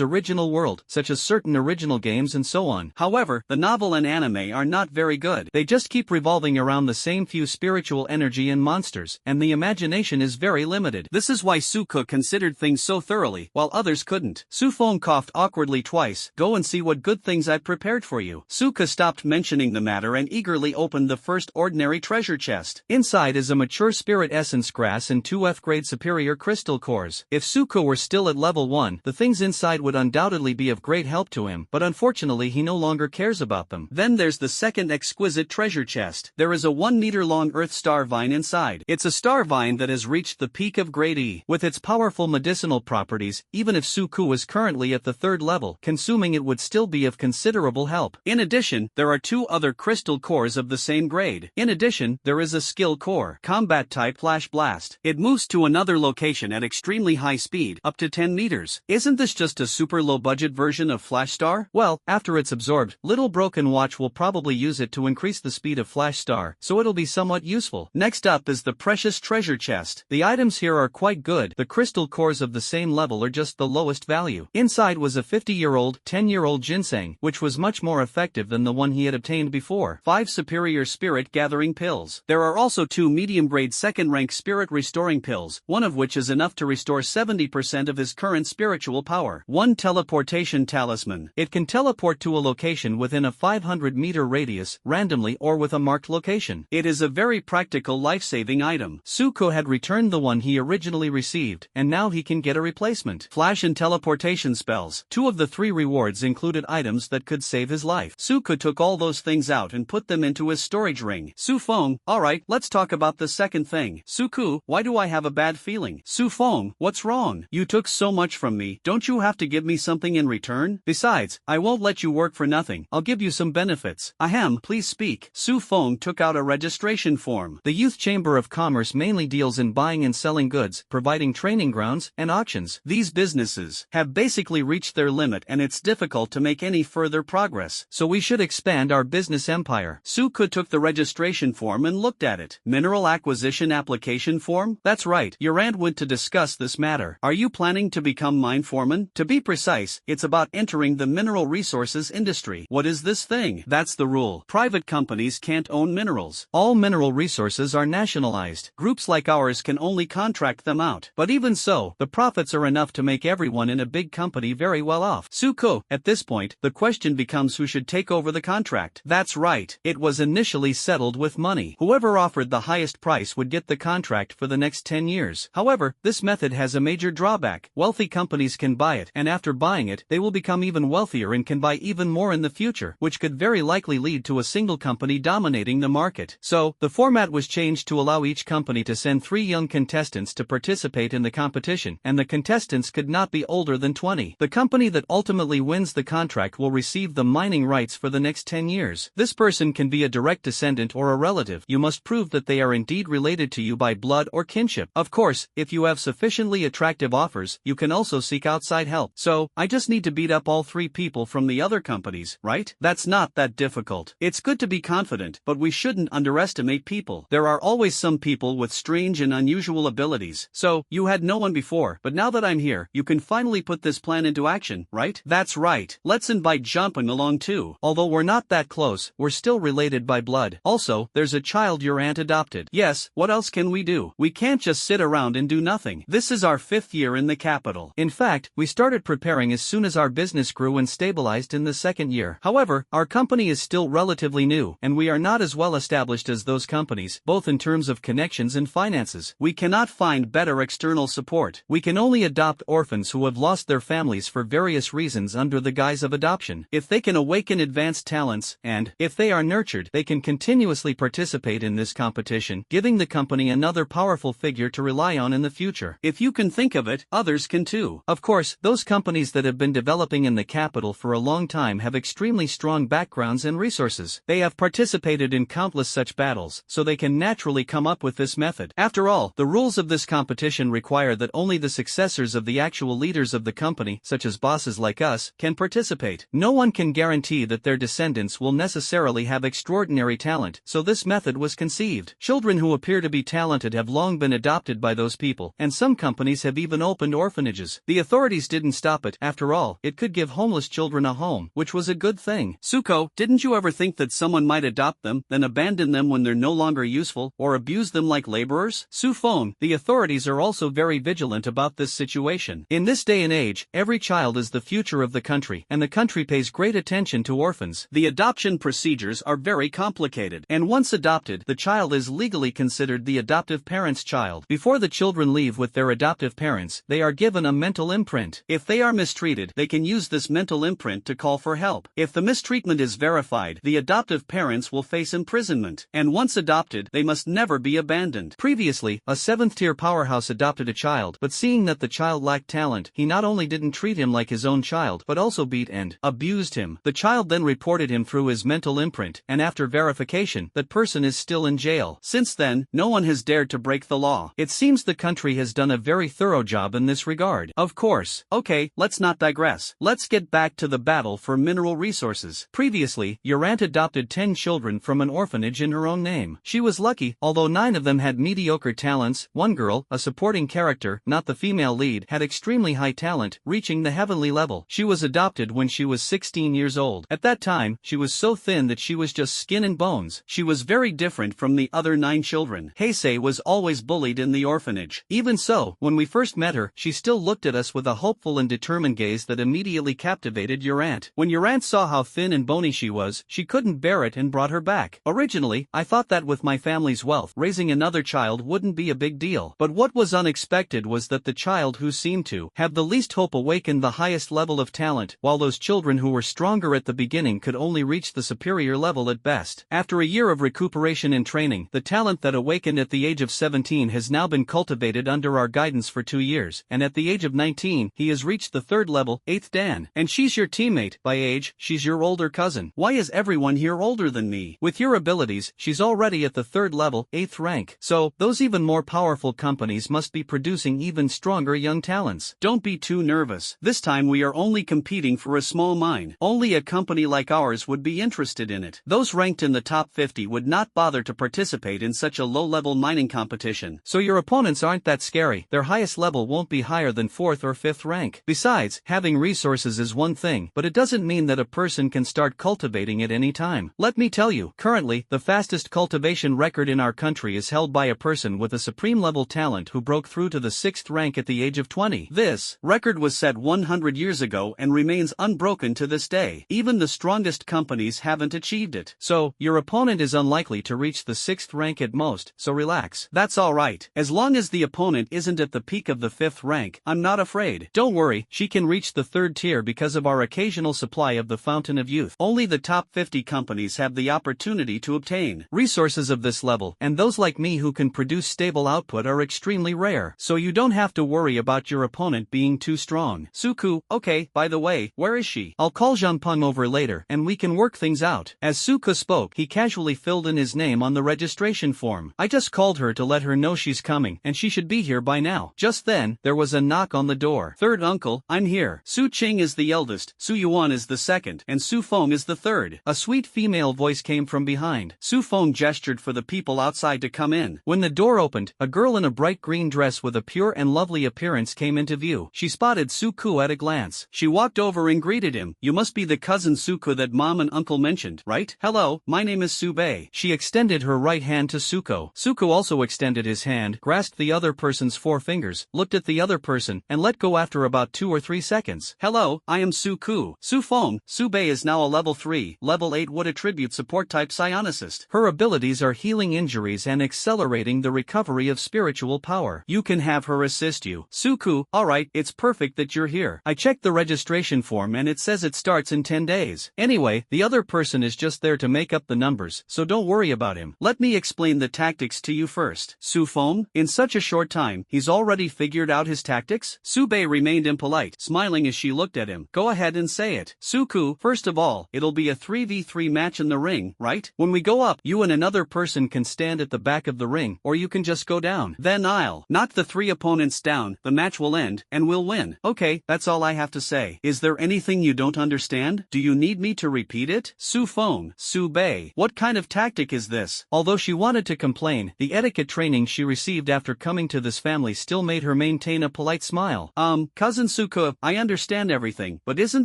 original world, such as certain original games and so on. However, the novel and anime are not very good. They just keep revolving around the same few spiritual energy and monsters, and the imagination is very limited. This is why Suku considered things so thoroughly, while others couldn't." Su Feng coughed awkwardly twice. "Go and see what good things I've prepared for you." Suka stopped mentioning the matter and eagerly opened the first ordinary treasure chest. Inside is a mature spirit essence grass and 2 F-grade superior crystal cores. If Suku were still at level 1, the things inside would undoubtedly be of great help to him, but unfortunately he no longer cares about them. Then there's the second exquisite treasure chest. There is a 1-meter-long earth star vine inside. It's a star vine that has reached the peak of grade E. With its powerful medicinal properties, even if Suku was currently at the third level, consuming it would still be of considerable help. In addition, there are 2 other crystal cores of the same grade. In addition, there is a skill core, combat type Flash Blast. It moves to another location at extremely high speed, up to 10 meters. Isn't this just a super low budget version of Flash Star? Well, after it's absorbed, Little Broken Watch will probably use it to increase the speed of Flash Star, so it'll be somewhat useful. Next up is the Precious Treasure Chest. The items here are quite good. The crystal cores of the same level are just the lowest value. Inside was a 50-year-old, 10-year-old ginseng, which was much more effective than the one he had obtained before. 5 superior spirit gathering pills. There are also 2 medium-grade second-rank spirit restoring pills, one of which is enough to restore 70% of his current spiritual power. 1 teleportation talisman. It can teleport to a location within a 500-meter radius, randomly or with a marked location. It is a very practical life-saving item. Suko had returned the one he originally received, and now he can get a replacement. Flash and teleportation spells. 2 of the 3 rewards included items that could save his life. Suko took all those things out and put them into his storage ring. Su Feng, alright, let's talk about the second thing. Suku, why do I have a bad feeling? Su Feng, what's wrong? You took so much from me, don't you have to give me something in return? Besides, I won't let you work for nothing, I'll give you some benefits. Ahem, please speak. Su Feng took out a registration form. The Youth Chamber of Commerce mainly deals in buying and selling goods, providing training grounds, and auctions. These businesses have basically reached their limit and it's difficult to make any further progress, so we should expand our business empire. Suku took the registration form and looked at it. Mineral acquisition application form? That's right, your aunt went to discuss this matter. Are you planning to become mine foreman? To be precise, it's about entering the mineral resources industry. What is this thing? That's the rule. Private companies can't own minerals. All mineral resources are nationalized. Groups like ours can only contract them out. But even so, the profits are enough to make everyone in a big company very well off. Suko, at this point, the question becomes who should take over the contract. That's right, it was initially settled with money. Whoever offered the highest price would get the contract for the next 10 years. However, this method has a major drawback. Wealthy companies can buy it, and after buying it, they will become even wealthier and can buy even more in the future, which could very likely lead to a single company dominating the market. So, the format was changed to allow each company to send 3 young contestants to participate in the competition, and the contestants could not be older than 20. The company that ultimately wins the contract will receive the mining rights for the next 10 years. This person can be a direct descendant or a relative. You must prove that they are indeed related to you by blood or kinship. Of course, if you have sufficiently attractive offers, you can also seek outside help. So, I just need to beat up all 3 people from the other companies, right? That's not that difficult. It's good to be confident, but we shouldn't underestimate people. There are always some people with strange and unusual abilities. So, you had no one before, but now that I'm here, you can finally put this plan into action, right? That's right. Let's invite Jumping along too. Although we're not that close, we're still related by blood. Also, there's a child your aunt adopted. Yes, what else can we do? We can't just sit around and do nothing. This is our 5th year in the capital. In fact, we started preparing as soon as our business grew and stabilized in the 2nd year. However, our company is still relatively new, and we are not as well established as those companies, both in terms of connections and finances. We cannot find better external support. We can only adopt orphans who have lost their families for various reasons under the guise of adoption. If they can awaken advanced talents, and, if they are nurtured, they can continuously participate in this competition, giving the company another powerful figure to rely on in the future. If you can think of it, others can too. Of course, those companies that have been developing in the capital for a long time have extremely strong backgrounds and resources. They have participated in countless such battles, so they can naturally come up with this method. After all, the rules of this competition require that only the successors of the actual leaders of the company, such as bosses like us, can participate. No one can guarantee that their descendants will necessarily have extraordinary talent, so this method was conceived. Children who appear to be talented have long been adopted by those people, and some companies have even opened orphanages. The authorities didn't stop it. After all, it could give homeless children a home, which was a good thing. Suko, didn't you ever think that someone might adopt them, then abandon them when they're no longer useful, or abuse them like laborers? Su Feng, the authorities are also very vigilant about this situation. In this day and age, every child is the future of the country, and the country pays great attention to orphans. The adoption procedures are very complicated, and once adopted, the child is legally considered the adoptive parent's child. Before the children leave with their adoptive parents, they are given a mental imprint. If they are mistreated, they can use this mental imprint to call for help. If the mistreatment is verified, the adoptive parents will face imprisonment, and once adopted, they must never be abandoned. Previously, Previously, a 7th-tier powerhouse adopted a child, but seeing that the child lacked talent, he not only didn't treat him like his own child but also beat and abused him. The child then reported him through his mental imprint, and after verification, that person is still in jail. Since then, no one has dared to break the law. It seems the country has done a very thorough job in this regard. Of course. Okay, let's not digress. Let's get back to the battle for mineral resources. Previously, your aunt adopted 10 children from an orphanage in her own name. She was lucky, although 9 of them had mediocre talents. One girl, a supporting character, not the female lead, had extremely high talent, reaching the heavenly level. She was adopted when she was 16 years old. At that time, she was so thin that she was just skin and bones. She was very different from the other 9 children. Heisei was always bullied in the orphanage. Even so, when we first met her, she still looked at us with a hopeful and determined gaze that immediately captivated your aunt. When your aunt saw how thin and bony she was, she couldn't bear it and brought her back. Originally, I thought that with my family's wealth, raising another child wouldn't be a big deal. But what was unexpected was that the child who seemed to have the least hope awakened the highest level of talent, while those children who were stronger at the beginning could only reach the superior level at best. After a year of recuperation and training, the talent that awakened at the age of 17 has now been cultivated under our guidance for 2 years, and at the age of 19, he has reached the 3rd level, 8th Dan. And she's your teammate. By age, she's your older cousin. Why is everyone here older than me? With your abilities, she's already at the 3rd level, 8th rank. So, those even more powerful companies must be producing even stronger young talents. Don't be too nervous. This time we are only competing for a small mine. Only a company like ours would be interested in it. Those ranked in the top 50 would not bother to participate in such a low-level mining competition. So your opponents aren't that scary. Their highest level won't be higher than 4th or 5th rank. Besides, having resources is one thing, but it doesn't mean that a person can start cultivating at any time. Let me tell you, currently, the fastest cultivation record in our country is held by a person with a supreme level talent who broke through to the 6th rank at the age of 20. This record was set 100 years ago and remains unbroken to this day. Even the strongest companies haven't achieved it. So, your opponent is unlikely to reach the 6th rank at most, so relax. That's alright. As long as the opponent isn't at the peak of the 5th rank, I'm not afraid. Don't worry, she can reach the 3rd tier because of our occasional supply of the Fountain of Youth. Only the top 50 companies have the opportunity to obtain resources of this level, and those like me who can produce stable output are extremely rare, so you don't have to worry about your opponent being too strong. Suku, okay, by the way, where is she? I'll call Jeanpeng over later, and we can work things out. As Suku spoke, he casually filled in his name on the registration form. I just called her to let her know she's coming, and she should be here by now. Just then, there was a knock on the door. Third uncle, I'm here. Su Qing is the eldest, Su Yuan is the second, and Su Feng is the third. A sweet female voice came from behind. Su Feng gestured for the people outside to come in. When the door opened, a girl in a bright green dress with a pure and lovely appearance came into view. She spotted Suku at a glance. She walked over and greeted him. You must be the cousin Suku that mom and uncle mentioned, right? Hello, my name is Subei. She extended her right hand to Suko. Suku also extended his hand, grasped the other person's 4 fingers, looked at the other person, and let go after about 2 or 3 seconds. Hello, I am Suku. Su Feng. Subei is now a level 3, level 8 wood attribute support type psionicist. Her abilities are healing injuries and accelerating the recovery of spiritual power. You can have her assist you. Suku, alright, it's perfect that you're here. I checked the registration form and it says it starts in 10 days. Anyway, the other person is just there to make up the numbers, so don't worry about him. Let me explain the tactics to you first. Su Feng, in such a short time, he's already figured out his tactics? Subei remained impolite, smiling as she looked at him. Go ahead and say it. Suku, first of all, it'll be a 3v3 match in the ring, right? When we go up, you and another person can stand at the back of the ring, or you can just go down. Then I'll knock the 3 opponents down, the match will end, and we'll win. Okay, that's all I have to say. Is there anything you don't understand? Do you need me to repeat it? Su Feng, Subei, what kind of tactic is this? Although she wanted to complain, the etiquette training she received after coming to this family still made her maintain a polite smile. Cousin Suku, I understand everything, but isn't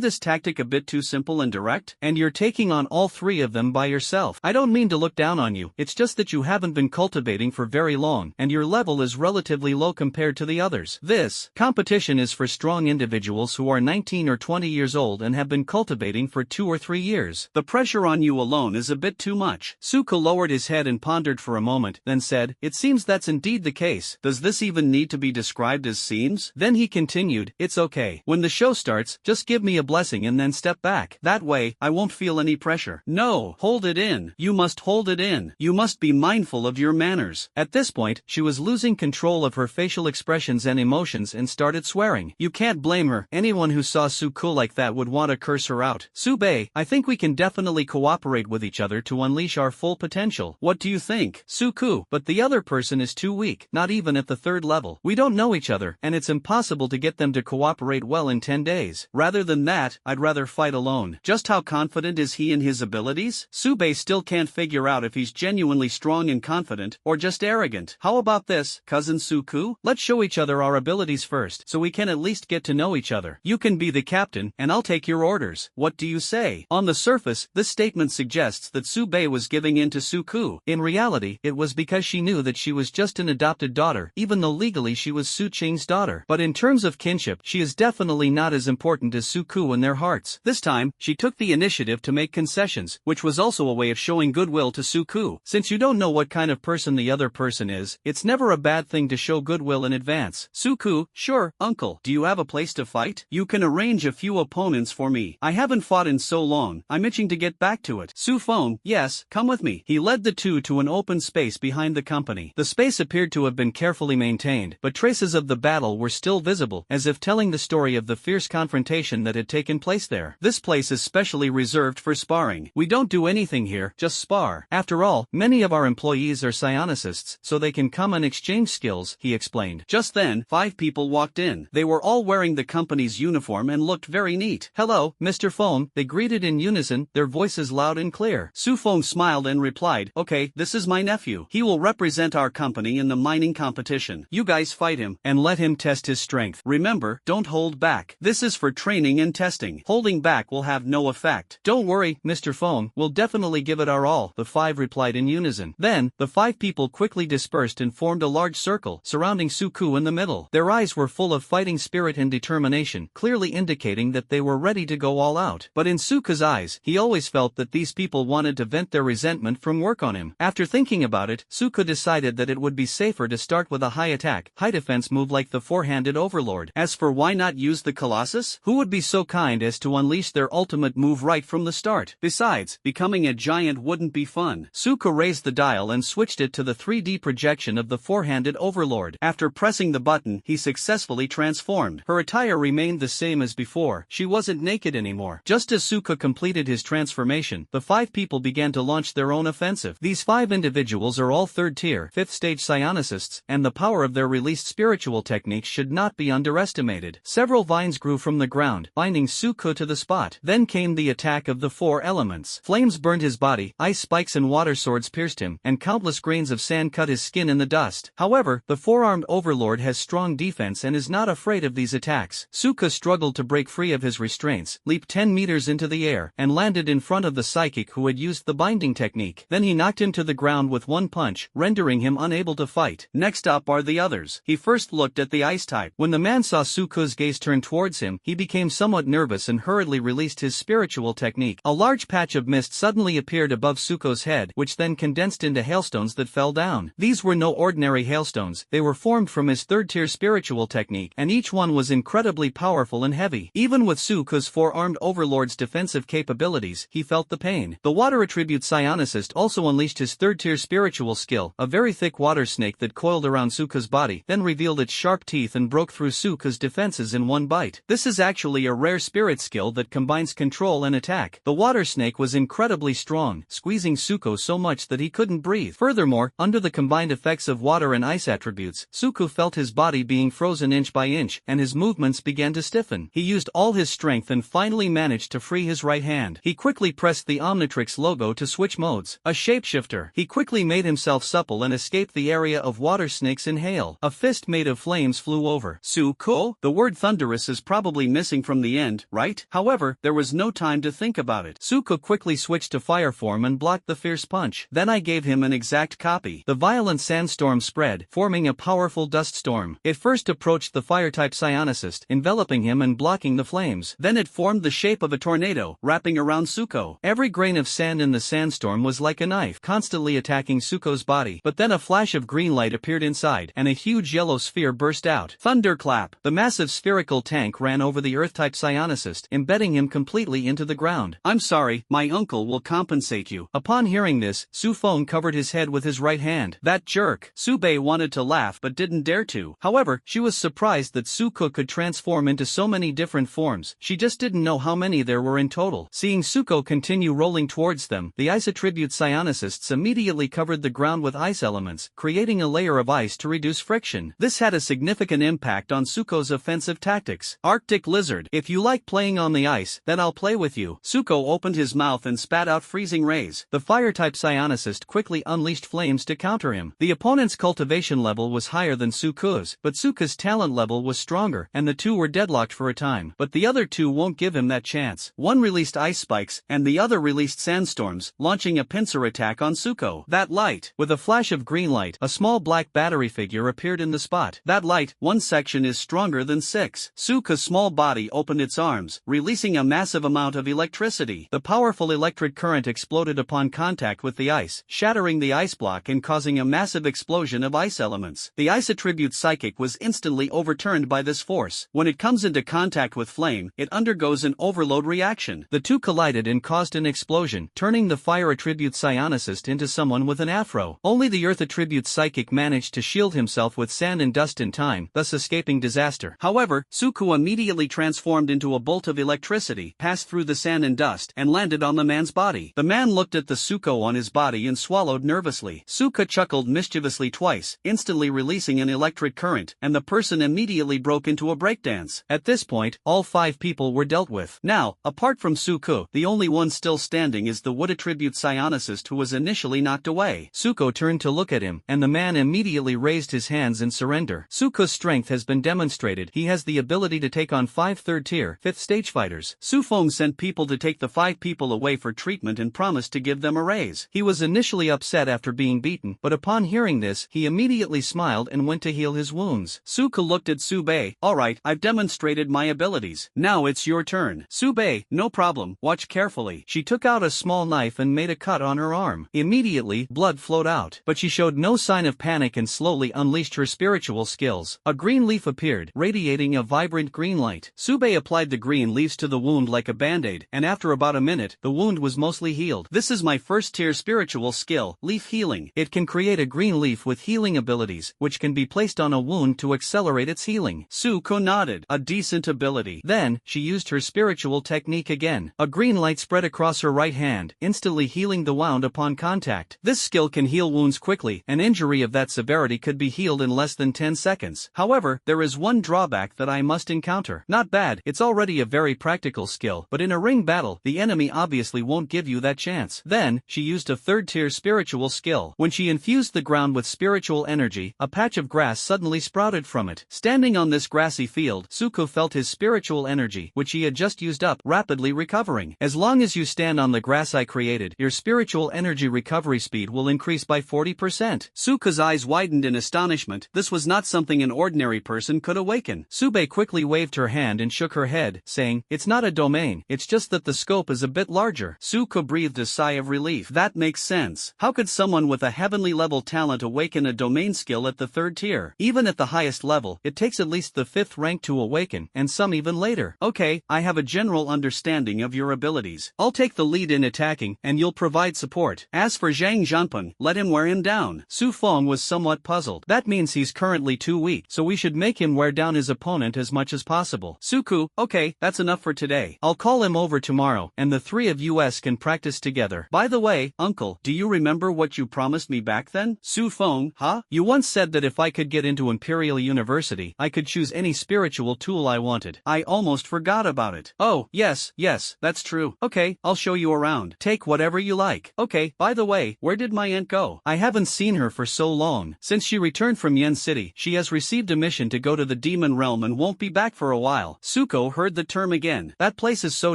this tactic a bit too simple and direct? And you're taking on all 3 of them by yourself. I don't mean to look down on you, it's just that you haven't been cultivating for very long, and your level is relatively low compared to the others. This competition is for strong individuals who are 19 or 20 years old and have been cultivating for 2 or 3 years. The pressure on you alone is a bit too much. Suku lowered his head and pondered for a moment, then said, it seems that's indeed the case. Does this even need to be described as seems? Then he continued, it's okay. When the show starts, just give me a blessing and then step back. That way, I won't feel any pressure. No, hold it in. You must hold it in. You must be mindful of your manners. At this this point, she was losing control of her facial expressions and emotions and started swearing. You can't blame her. Anyone who saw Suko like that would want to curse her out. Sube, I think we can definitely cooperate with each other to unleash our full potential. What do you think? Suku, but the other person is too weak, not even at the third level. We don't know each other, and it's impossible to get them to cooperate well in 10 days. Rather than that, I'd rather fight alone. Just how confident is he in his abilities? Sube still can't figure out if he's genuinely strong and confident, or just arrogant. How about this, cousin Suku? Let's show each other our abilities first, so we can at least get to know each other. You can be the captain, and I'll take your orders. What do you say? On the surface, this statement suggests that Sube was giving in to Suku. In reality, it was because she knew that she was just an adopted daughter, even though legally she was Su Qing's daughter. But in terms of kinship, she is definitely not as important as Suku in their hearts. This time, she took the initiative to make concessions, which was also a way of showing goodwill to Suku. Since you don't know what kind of person the other person is, it's never a bad thing to show goodwill in advance. Suku, sure, uncle. Do you have a place to fight? You can arrange a few opponents for me. I haven't fought in so long, I'm itching to get back to it. Su Feng, yes, come with me. He led the two to an open space behind the company. The space appeared to have been carefully maintained, but traces of the battle were still visible, as if telling the story of the fierce confrontation that had taken place there. This place is specially reserved for sparring. We don't do anything here, just spar. After all, many of our employees are psionicists, so they can come and exchange skills, he explained. Just then, 5 people walked in. They were all wearing the company's uniform and looked very neat. Hello, Mr. Feng, they greeted in unison, their voices loud and clear. Su Feng smiled and replied, okay, this is my nephew. He will represent our company in the mining competition. You guys fight him, and let him test his strength. Remember, don't hold back. This is for training and testing. Holding back will have no effect. Don't worry, Mr. Feng, we'll definitely give it our all, the 5 replied in unison. Then, the 5 people quickly dispersed and formed a large circle, surrounding Suku in the middle. Their eyes were full of fighting spirit and determination, clearly indicating that they were ready to go all out. But in Suku's eyes, he always felt that these people wanted to vent their resentment from work on him. After thinking about it, Suku decided that it would be safer to start with a high attack, high defense move like the four-handed overlord. As for why not use the Colossus? Who would be so kind as to unleash their ultimate move right from the start? Besides, becoming a giant wouldn't be fun. Suku raised the dial and switched it to the 3D projection of the four-handed overlord. After pressing the button, he successfully transformed. Her attire remained the same as before. She wasn't naked anymore. Just as Suku completed his transformation, the 5 people began to launch their own offensive. These 5 individuals are all 3rd-tier, 5th-stage psionicists, and the power of their released spiritual techniques should not be underestimated. Several vines grew from the ground, binding Suku to the spot. Then came the attack of the 4 elements. Flames burned his body, ice spikes and water swords pierced him, and countless grains of sand cut his skin in the dust. However, the 4-armed overlord has strong defense and is not afraid of these attacks. Suku struggled to break free of his restraints, leaped 10 meters into the air, and landed in front of the psychic who had used the binding technique. Then he knocked him to the ground with one punch, rendering him unable to fight. Next up are the others. He first looked at the ice type. When the man saw Suku's gaze turn towards him, he became somewhat nervous and hurriedly released his spiritual technique. A large patch of mist suddenly appeared above Suko's head, which then condensed into hailstones that fell down. These were no ordinary hailstones. They were formed from his 3rd-tier spiritual technique, and each one was incredibly powerful and heavy. Even with Suku's 4-armed overlord's defensive capabilities, he felt the pain. The water attribute psionicist also unleashed his 3rd-tier spiritual skill, a very thick water snake that coiled around Suku's body, then revealed its sharp teeth and broke through Suku's defenses in one bite. This is actually a rare spirit skill that combines control and attack. The water snake was incredibly strong, squeezing Suku so much that he couldn't breathe. Furthermore, under the combined effects of water and ice attributes, Suku felt his body being frozen inch by inch, and his movements began to stiffen. He used all his strength and finally managed to free his right hand. He quickly pressed the Omnitrix logo to switch modes. A shapeshifter. He quickly made himself supple and escaped the area of water snakes in hail. A fist made of flames flew over. Suko? The word thunderous is probably missing from the end, right? However, there was no time to think about it. Suko quickly switched to fire form and blocked the fierce punch. Then I gave him an exact copy. The violent sandstorm spread, forming a powerful dust storm. It first approached the fire-type psionicist, enveloping him and blocking the flames. Then it formed the shape of a tornado, wrapping around Suko. Every grain of sand in the sandstorm was like a knife, constantly attacking Suko's body. But then a flash of green light appeared inside, and a huge yellow sphere burst out. Thunderclap! The massive spherical tank ran over the Earth-type psionicist, embedding him completely into the ground. I'm sorry, my uncle will compensate you. Upon hearing this, Su Feng covered his head with his right hand. That jerk. Sube wanted to laugh but didn't dare to. However, she was surprised that Suko could transform into so many different forms. She just didn't know how many there were in total. Seeing Suko continue rolling towards them, the ice attribute psionicists immediately covered the ground with ice elements, creating a layer of ice to reduce friction. This had a significant impact on Suko's offensive tactics. Arctic Lizard. If you like playing on the ice, then I'll play with you. Suko opened his mouth and spat out freezing rays. The fire-type psionicist quickly unleashed flames to counter him. The opponent's cultivation level was higher than Suko's, but Suko's talent level was stronger, and the two were deadlocked for a time. But the other two won't give him that chance. One released ice spikes, and the other released sandstorms, launching a pincer attack on Suko. That light. With a flash of green light, a small black battery figure appeared in the spot. That light, one section is stronger than 6. Suko's small body opened its arms, releasing a massive amount of electricity. The powerful electric current exploded upon contact with the ice, shattering the ice block and causing a massive explosion of ice elements. The ice attribute psychic was instantly overturned by this force. When it comes into contact with flame, it undergoes an overload reaction. The two collided and caused an explosion, turning the fire attribute psionicist into someone with an afro. Only the earth attribute psychic managed to shield himself with sand and dust in time, thus escaping disaster. However, Suko immediately transformed into a bolt of electricity, passed through the sand and dust, and landed on the man's body. The man looked at the Suko on his body and swallowed nervously. Suko chuckled mischievously twice, instantly releasing an electric current, and the person immediately broke into a breakdance. At this point, all 5 people were dealt with. Now, apart from Suko, the only one still standing is the wood attribute psionicist who was initially knocked away. Suko turned to look at him, and the man immediately raised his hands in surrender. Suko's strength has been demonstrated. He has the ability to take on 5 third-tier, 5th-stage fighters. Su Feng sent people to take the 5 people away for treatment and promised to give them a raise. He was initially upset after being beaten, but upon hearing this, he immediately smiled and went to heal his wounds. Suko looked at Sube. Alright, I've demonstrated my abilities. Now it's your turn. Sube, no problem, watch carefully. She took out a small knife and made a cut on her arm. Immediately, blood flowed out, but she showed no sign of panic and slowly unleashed her spiritual skills. A green leaf appeared, radiating a vibrant green light. Sube applied the green leaves to the wound like a band-aid, and after about a minute, the wound was mostly healed. This is my first tier spiritual skill, leaf healing. It can create a green leaf with healing abilities, which can be placed on a wound to accelerate its healing. Suko nodded. A decent ability. Then, she used her spiritual technique again. A green light spread across her right hand, instantly healing the wound upon contact. This skill can heal wounds quickly. An injury of that severity could be healed in less than 10 seconds. However, there is one drawback that I must encounter. Not bad, it's already a very practical skill, but in a ring battle, the enemy obviously won't give you that chance. Then, she used a third-tier spiritual skill. When she infused the ground with spiritual energy, a patch of grass suddenly sprouted from it. Standing on this grassy field, Suko felt his spiritual energy, which he had just used up, rapidly recovering. As long as you stand on the grass I created, your spiritual energy recovery speed will increase by 40%. Suko's eyes widened in astonishment. This was not something an ordinary person could awaken. Sube quickly waved her hand and shook her head, saying, "It's not a domain, it's just that the scope is a bit larger." Suko breathed a sigh of relief. That makes sense. How could someone with a heavenly level talent awaken a domain skill at the 3rd tier? Even at the highest level, it takes at least the 5th rank to awaken, and some even later. Okay, I have a general understanding of your abilities. I'll take the lead in attacking, and you'll provide support. As for Zhang Zhanpeng, let him wear him down. Su Feng was somewhat puzzled. That means he's currently too weak, so we should make him wear down his opponent as much as possible. Suku, okay, that's enough for today. I'll call him over tomorrow, and the 3 of us can practice together. By the way, uncle, do you remember what you promised me back then? Su Feng, huh? You once said that if I could get into Imperial University, I could choose any spiritual tool I wanted. I almost forgot about it. Oh, yes, that's true. Okay, I'll show you around. Take whatever you like. Okay, by the way, where did my aunt go? I haven't seen her for so long. Since she returned from Yen City, she has received a mission to go to the demon realm and won't be back for a while. Suko heard the term again. That place is so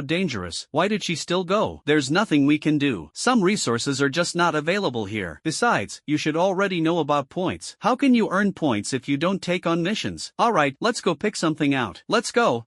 dangerous. Why did she still go? There's nothing we can do. Some resources are just not available here. Besides, you should already know about points. How can you earn points if you don't take on missions? Alright, let's go pick something out. Let's go.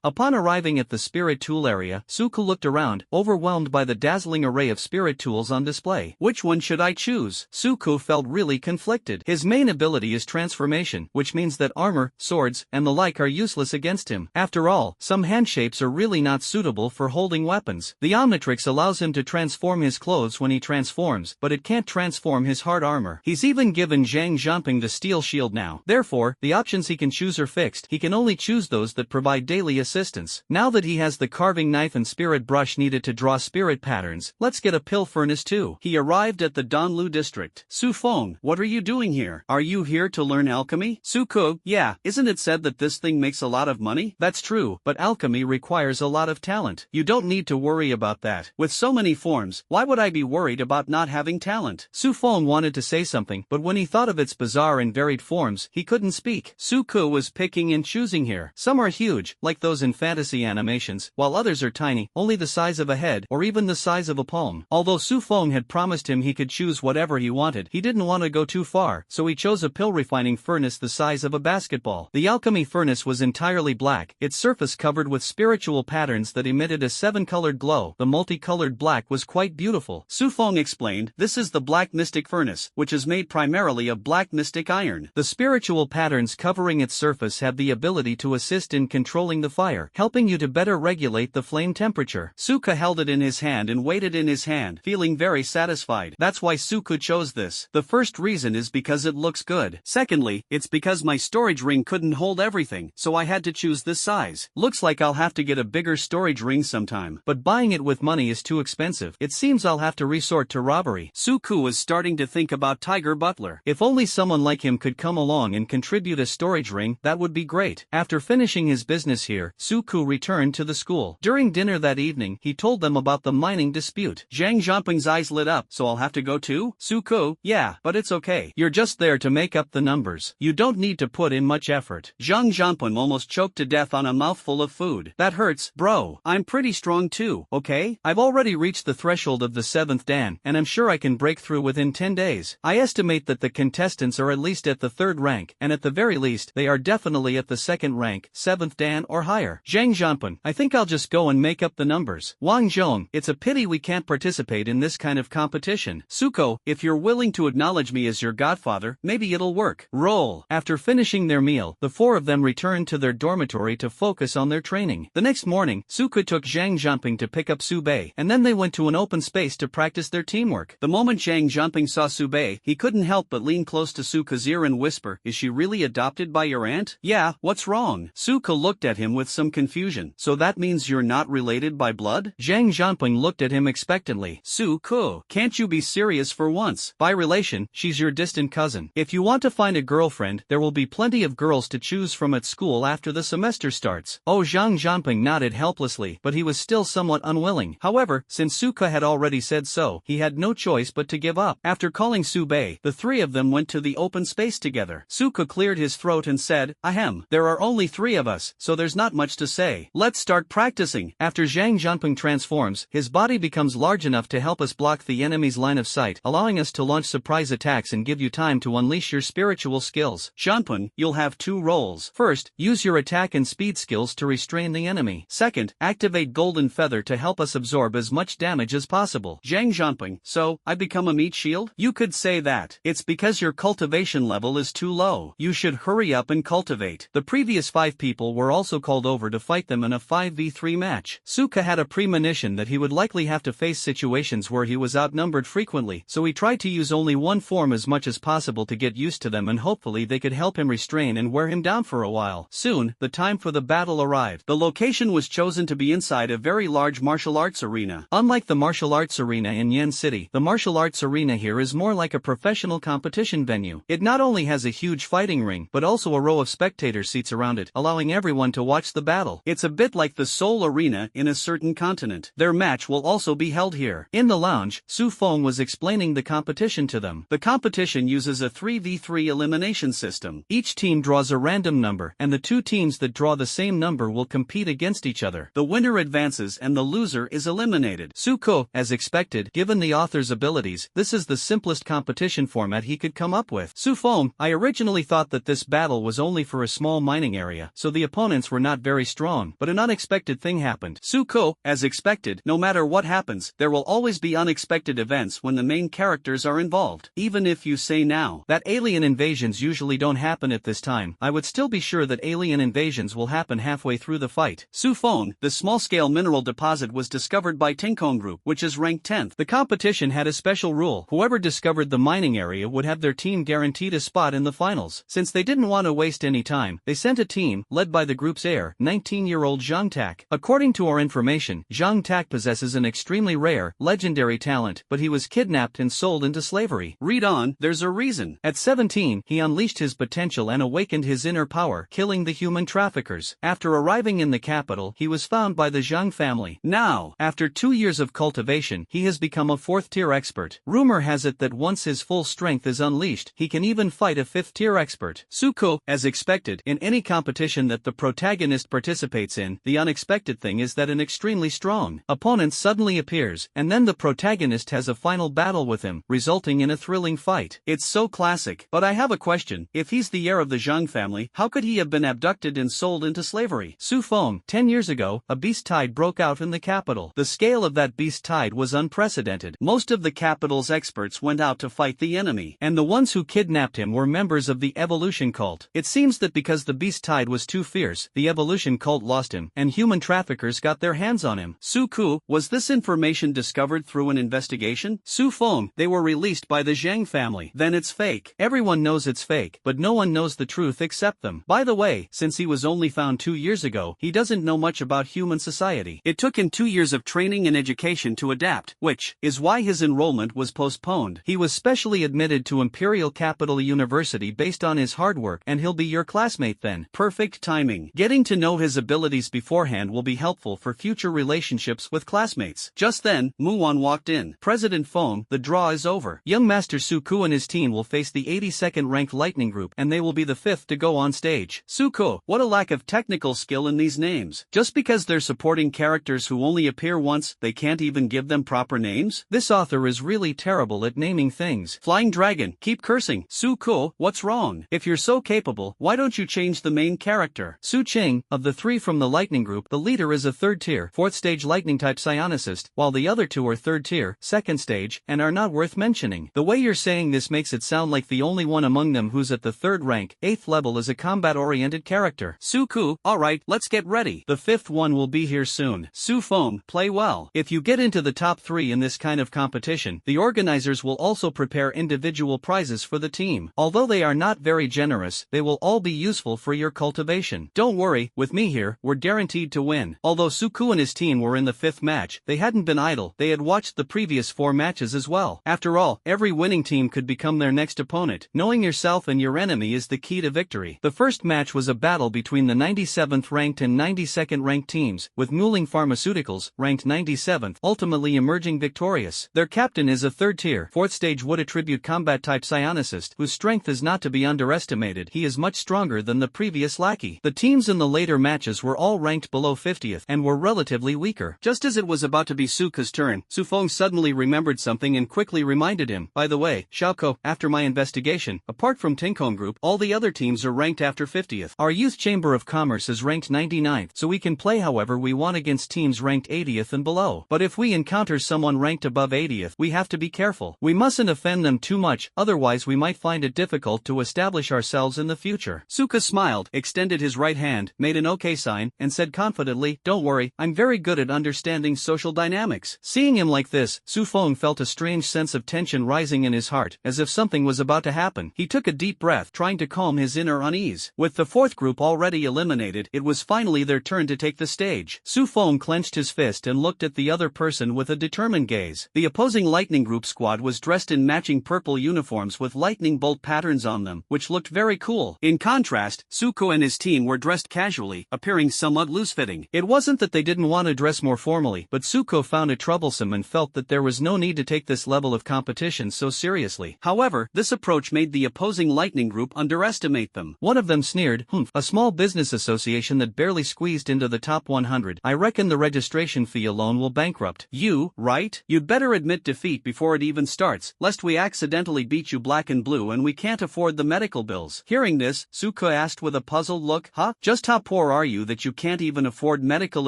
Upon arriving at the spirit tool area, Suko looked around, overwhelmed by the dazzling array of spirit tools on display. Which one should I choose? Suko felt really conflicted. His main ability is transformation, which means that armor, swords, and the like are useless against him. After all, some hand shapes are really not suitable for holding weapons. The Omnitrix allows him to transform his clothes when he transforms, but it can't transform his heart hard armor. He's even given Zhang Jianping the steel shield now. Therefore, the options he can choose are fixed. He can only choose those that provide daily assistance. Now that he has the carving knife and spirit brush needed to draw spirit patterns, let's get a pill furnace too. He arrived at the Danlu district. Su Feng, what are you doing here? Are you here to learn alchemy? Su Ku, yeah, isn't it said that this thing makes a lot of money? That's true, but alchemy requires a lot of talent. You don't need to worry about that. With so many forms, why would I be worried about not having talent? Su Feng wanted to say something, but when he thought of its bizarre and varied forms, he couldn't speak. Su Ku was picking and choosing here. Some are huge, like those in fantasy animations, while others are tiny, only the size of a head, or even the size of a palm. Although Su Feng had promised him he could choose whatever he wanted, he didn't want to go too far, so he chose a pill refining furnace the size of a basketball. The alchemy furnace was entirely black, its surface covered with spiritual patterns that emitted a 7-colored glow. The multicolored black was quite beautiful. Su Feng explained, this is the black mystic furnace, which is made primarily of black mystic iron. The spiritual patterns covering its surface have the ability to assist in controlling the fire, helping you to better regulate the flame temperature. Suka held it in his hand and weighed it in his hand, feeling very satisfied. That's why Suka chose this. The first reason is because it looks good. Secondly, it's because my storage ring couldn't hold everything, so I had to choose this size. Looks like I'll have to get a bigger storage ring sometime, but buying it with money is too expensive. It seems I'll have to resort to robbery. Suku was starting to think about Tiger Butler. If only someone like him could come along and contribute a storage ring, that would be great. After finishing his business here, Suku returned to the school. During dinner that evening, he told them about the mining dispute. Zhang Jianping's eyes lit up. So I'll have to go too? Suku, yeah, but it's okay. You're just there to make up the numbers. You don't need to put in much effort. Zhang Jianping almost choked to death on a mouthful of food. That hurts, bro. I'm pretty strong too, okay? I've already reached the threshold of the 7th dan, and I'm sure I can break through within 10 days. I estimate that the contestants are at least at the 3rd rank, and at the very least, they are definitely at the 2nd rank, 7th dan or higher. Zhang Jianping, I think I'll just go and make up the numbers. Wang Zhong, it's a pity we can't participate in this kind of competition. Suko, if you're willing to acknowledge me as your godfather, maybe it'll work. Roll. After finishing their meal, the 4 of them returned to their dormitory to focus on their training. The next morning, Suka took Zhang Jianping to pick up Su Bei, and then they went to an open space to practice their teamwork. The moment Zhang Jianping saw Su Bei, he couldn't help but lean close to Suka's ear and whisper, is she really adopted by your aunt? Yeah, what's wrong? Suka looked at him with some confusion. So that means you're not related by blood? Zhang Jianping looked at him expectantly. Suku, can't you be serious for once? By relation, she's your distant cousin. If you want to find a girlfriend, there will be plenty of girls to choose from at school after the semester starts. Oh, Zhang Jianping nodded helplessly, but he was still somewhat unwilling. However, since Suka had already said so, he had no choice but to give up. After calling Su Bei, the 3 of them went to the open space together. Suka cleared his throat and said, ahem, there are only 3 of us, so there's not much to say. Let's start practicing. After Zhang Jianping transforms, his body becomes large enough to help us block the enemy's line of sight, allowing us to launch surprise attacks and give you time to unleash your spiritual skills. Jianping, you'll have 2 roles. First, use your attack and speed skills to restrain the enemy. Second, activate Golden Feather to help us absorb as much damage as possible. Zhang Jianping, so, I become a meat shield? You could say that. It's because your cultivation level is too low. You should hurry up and cultivate. The previous 5 people were also called over to fight them in a 5v3 match. Suka had a premonition that he would likely have to face situations where he was outnumbered frequently, so he tried to use only one form as much as possible to get used to them, and hopefully they could help him restrain and wear him down for a while. Soon, the time for the battle arrived. The location was chosen to be inside a very large martial arts arena. Unlike the martial arts arena in Yen City, the martial arts arena here is more like a professional competition venue. It not only has a huge fighting ring, but also a row of spectator seats around it, allowing everyone to watch the battle. It's a bit like the Seoul Arena in a certain continent. Their match will also be held here. In the lounge, Su Feng was explaining the competition to them. The competition uses a 3v3 elimination system. Each team draws a random number, and the 2 teams that draw the same number will compete against each other. The winner advances and the loser is eliminated. Suko, as expected, given the author's abilities, this is the simplest competition format he could come up with. Su Feng, I originally thought that this battle was only for a small mining area, so the opponents were not very strong, but an unexpected thing happened. Suko, as expected, no matter what happens, there will always be unexpected events when the main characters are involved. Even if you say now that alien invasions usually don't happen at this time, I would still be sure that alien invasions will happen halfway through the fight. Su Feng, the small-scale mineral deposit was discovered by Tinkong Group, which is ranked 10th. The competition had a special rule. Whoever discovers discovered the mining area would have their team guaranteed a spot in the finals. Since they didn't want to waste any time, they sent a team, led by the group's heir, 19-year-old Zhang Tak. According to our information, Zhang Tak possesses an extremely rare, legendary talent, but he was kidnapped and sold into slavery. Read on, there's a reason. At 17, he unleashed his potential and awakened his inner power, killing the human traffickers. After arriving in the capital, he was found by the Zhang family. Now, after 2 years of cultivation, he has become a 4th-tier expert. Rumor has it that once his full strength is unleashed, he can even fight a 5th-tier expert. Suko, as expected, in any competition that the protagonist participates in, the unexpected thing is that an extremely strong opponent suddenly appears, and then the protagonist has a final battle with him, resulting in a thrilling fight. It's so classic. But I have a question. If he's the heir of the Zhang family, how could he have been abducted and sold into slavery? Su Feng, 10 years ago, a beast tide broke out in the capital. The scale of that beast tide was unprecedented. Most of the capital's experts went out to fight the enemy, and the ones who kidnapped him were members of the evolution cult. It seems that because the beast tide was too fierce, the evolution cult lost him, and human traffickers got their hands on him. Su Ku, was this information discovered through an investigation? Su Feng, they were released by the Zhang family. Then it's fake. Everyone knows it's fake, but no one knows the truth except them. By the way, since he was only found 2 years ago, he doesn't know much about human society. It took him 2 years of training and education to adapt, which is why his enrollment was postponed. He was specially admitted to Imperial Capital University based on his hard work, and he'll be your classmate then. Perfect timing. Getting to know his abilities beforehand will be helpful for future relationships with classmates. Just then, Muwan walked in. President Feng, the draw is over. Young Master Suku and his team will face the 82nd ranked Lightning Group, and they will be the 5th to go on stage. Suko, what a lack of technical skill in these names. Just because they're supporting characters who only appear once, they can't even give them proper names? This author is really terrible at naming things. Flying Dragon, keep cursing. Suko, what's wrong? If you're so capable, why don't you change the main character? Su Qing, of the 3 from the Lightning Group, the leader is a 3rd tier, 4th stage Lightning type psionicist, while the other 2 are 3rd tier, 2nd stage, and are not worth mentioning. The way you're saying this makes it sound like the only one among them who's at the 3rd rank, 8th level is a combat-oriented character. Suku, alright, let's get ready. The 5th one will be here soon. Su Feng, play well. If you get into the top 3 in this kind of competition, the organizers will also prepare individual prizes for the team. Although they are not very generous, they will all be useful for your cultivation. Don't worry, with me here, we're guaranteed to win. Although Suku and his team were in the 5th match, they hadn't been idle. They had watched the previous 4 matches as well. After all, every winning team could become their next opponent. Knowing yourself and your enemy is the key to victory. The first match was a battle between the 97th ranked and 92nd ranked teams, with Muling Pharmaceuticals, ranked 97th, ultimately emerging victorious. Their captain is a 3rd tier, 4th stage wood attribute combat type psionicist, whose strength is not to be underestimated. He is much stronger than the previous lackey. The teams in the later matches were all ranked below 50th, and were relatively weaker. Just as it was about to be Suka's turn, Su Feng suddenly remembered something and quickly reminded him, by the way, Xiaoko, after my investigation, apart from Tinkong Group, all the other teams are ranked after 50th. Our Youth Chamber of Commerce is ranked 99th, so we can play however we want against teams ranked 80th and below. But if we encounter someone ranked above 80th, we have to be careful. We mustn't offend them too much, otherwise we might find it difficult to establish ourselves in the future. Suka smiled, extended his right hand, made an OK sign, and said confidently, don't worry, I'm very good at understanding social dynamics. Seeing him like this, Su Feng felt a strange sense of tension rising in his heart, as if something was about to happen. He took a deep breath, trying to calm his inner unease. With the 4th group already eliminated, it was finally their turn to take the stage. Su Feng clenched his fist and looked at the other person with a determined gaze. The opposing Lightning Group squad was dressed in matching purple uniforms with lightning bolt patterns on them, which looked very cool. In contrast, Suko and his team were dressed casually, appearing somewhat loose-fitting. It wasn't that they didn't want to dress more formally, but Suko found it troublesome and felt that there was no need to take this level of competition so seriously. However, this approach made the opposing Lightning Group underestimate them. One of them sneered, a small business association that barely squeezed into the top 100. I reckon the registration fee alone will bankrupt you, right? You'd better admit defeat before it even starts, lest we accidentally beat you black and blue and we can't afford the medical bills. Hearing this, Suko asked with a puzzled look, huh? Just how poor are you that you can't even afford medical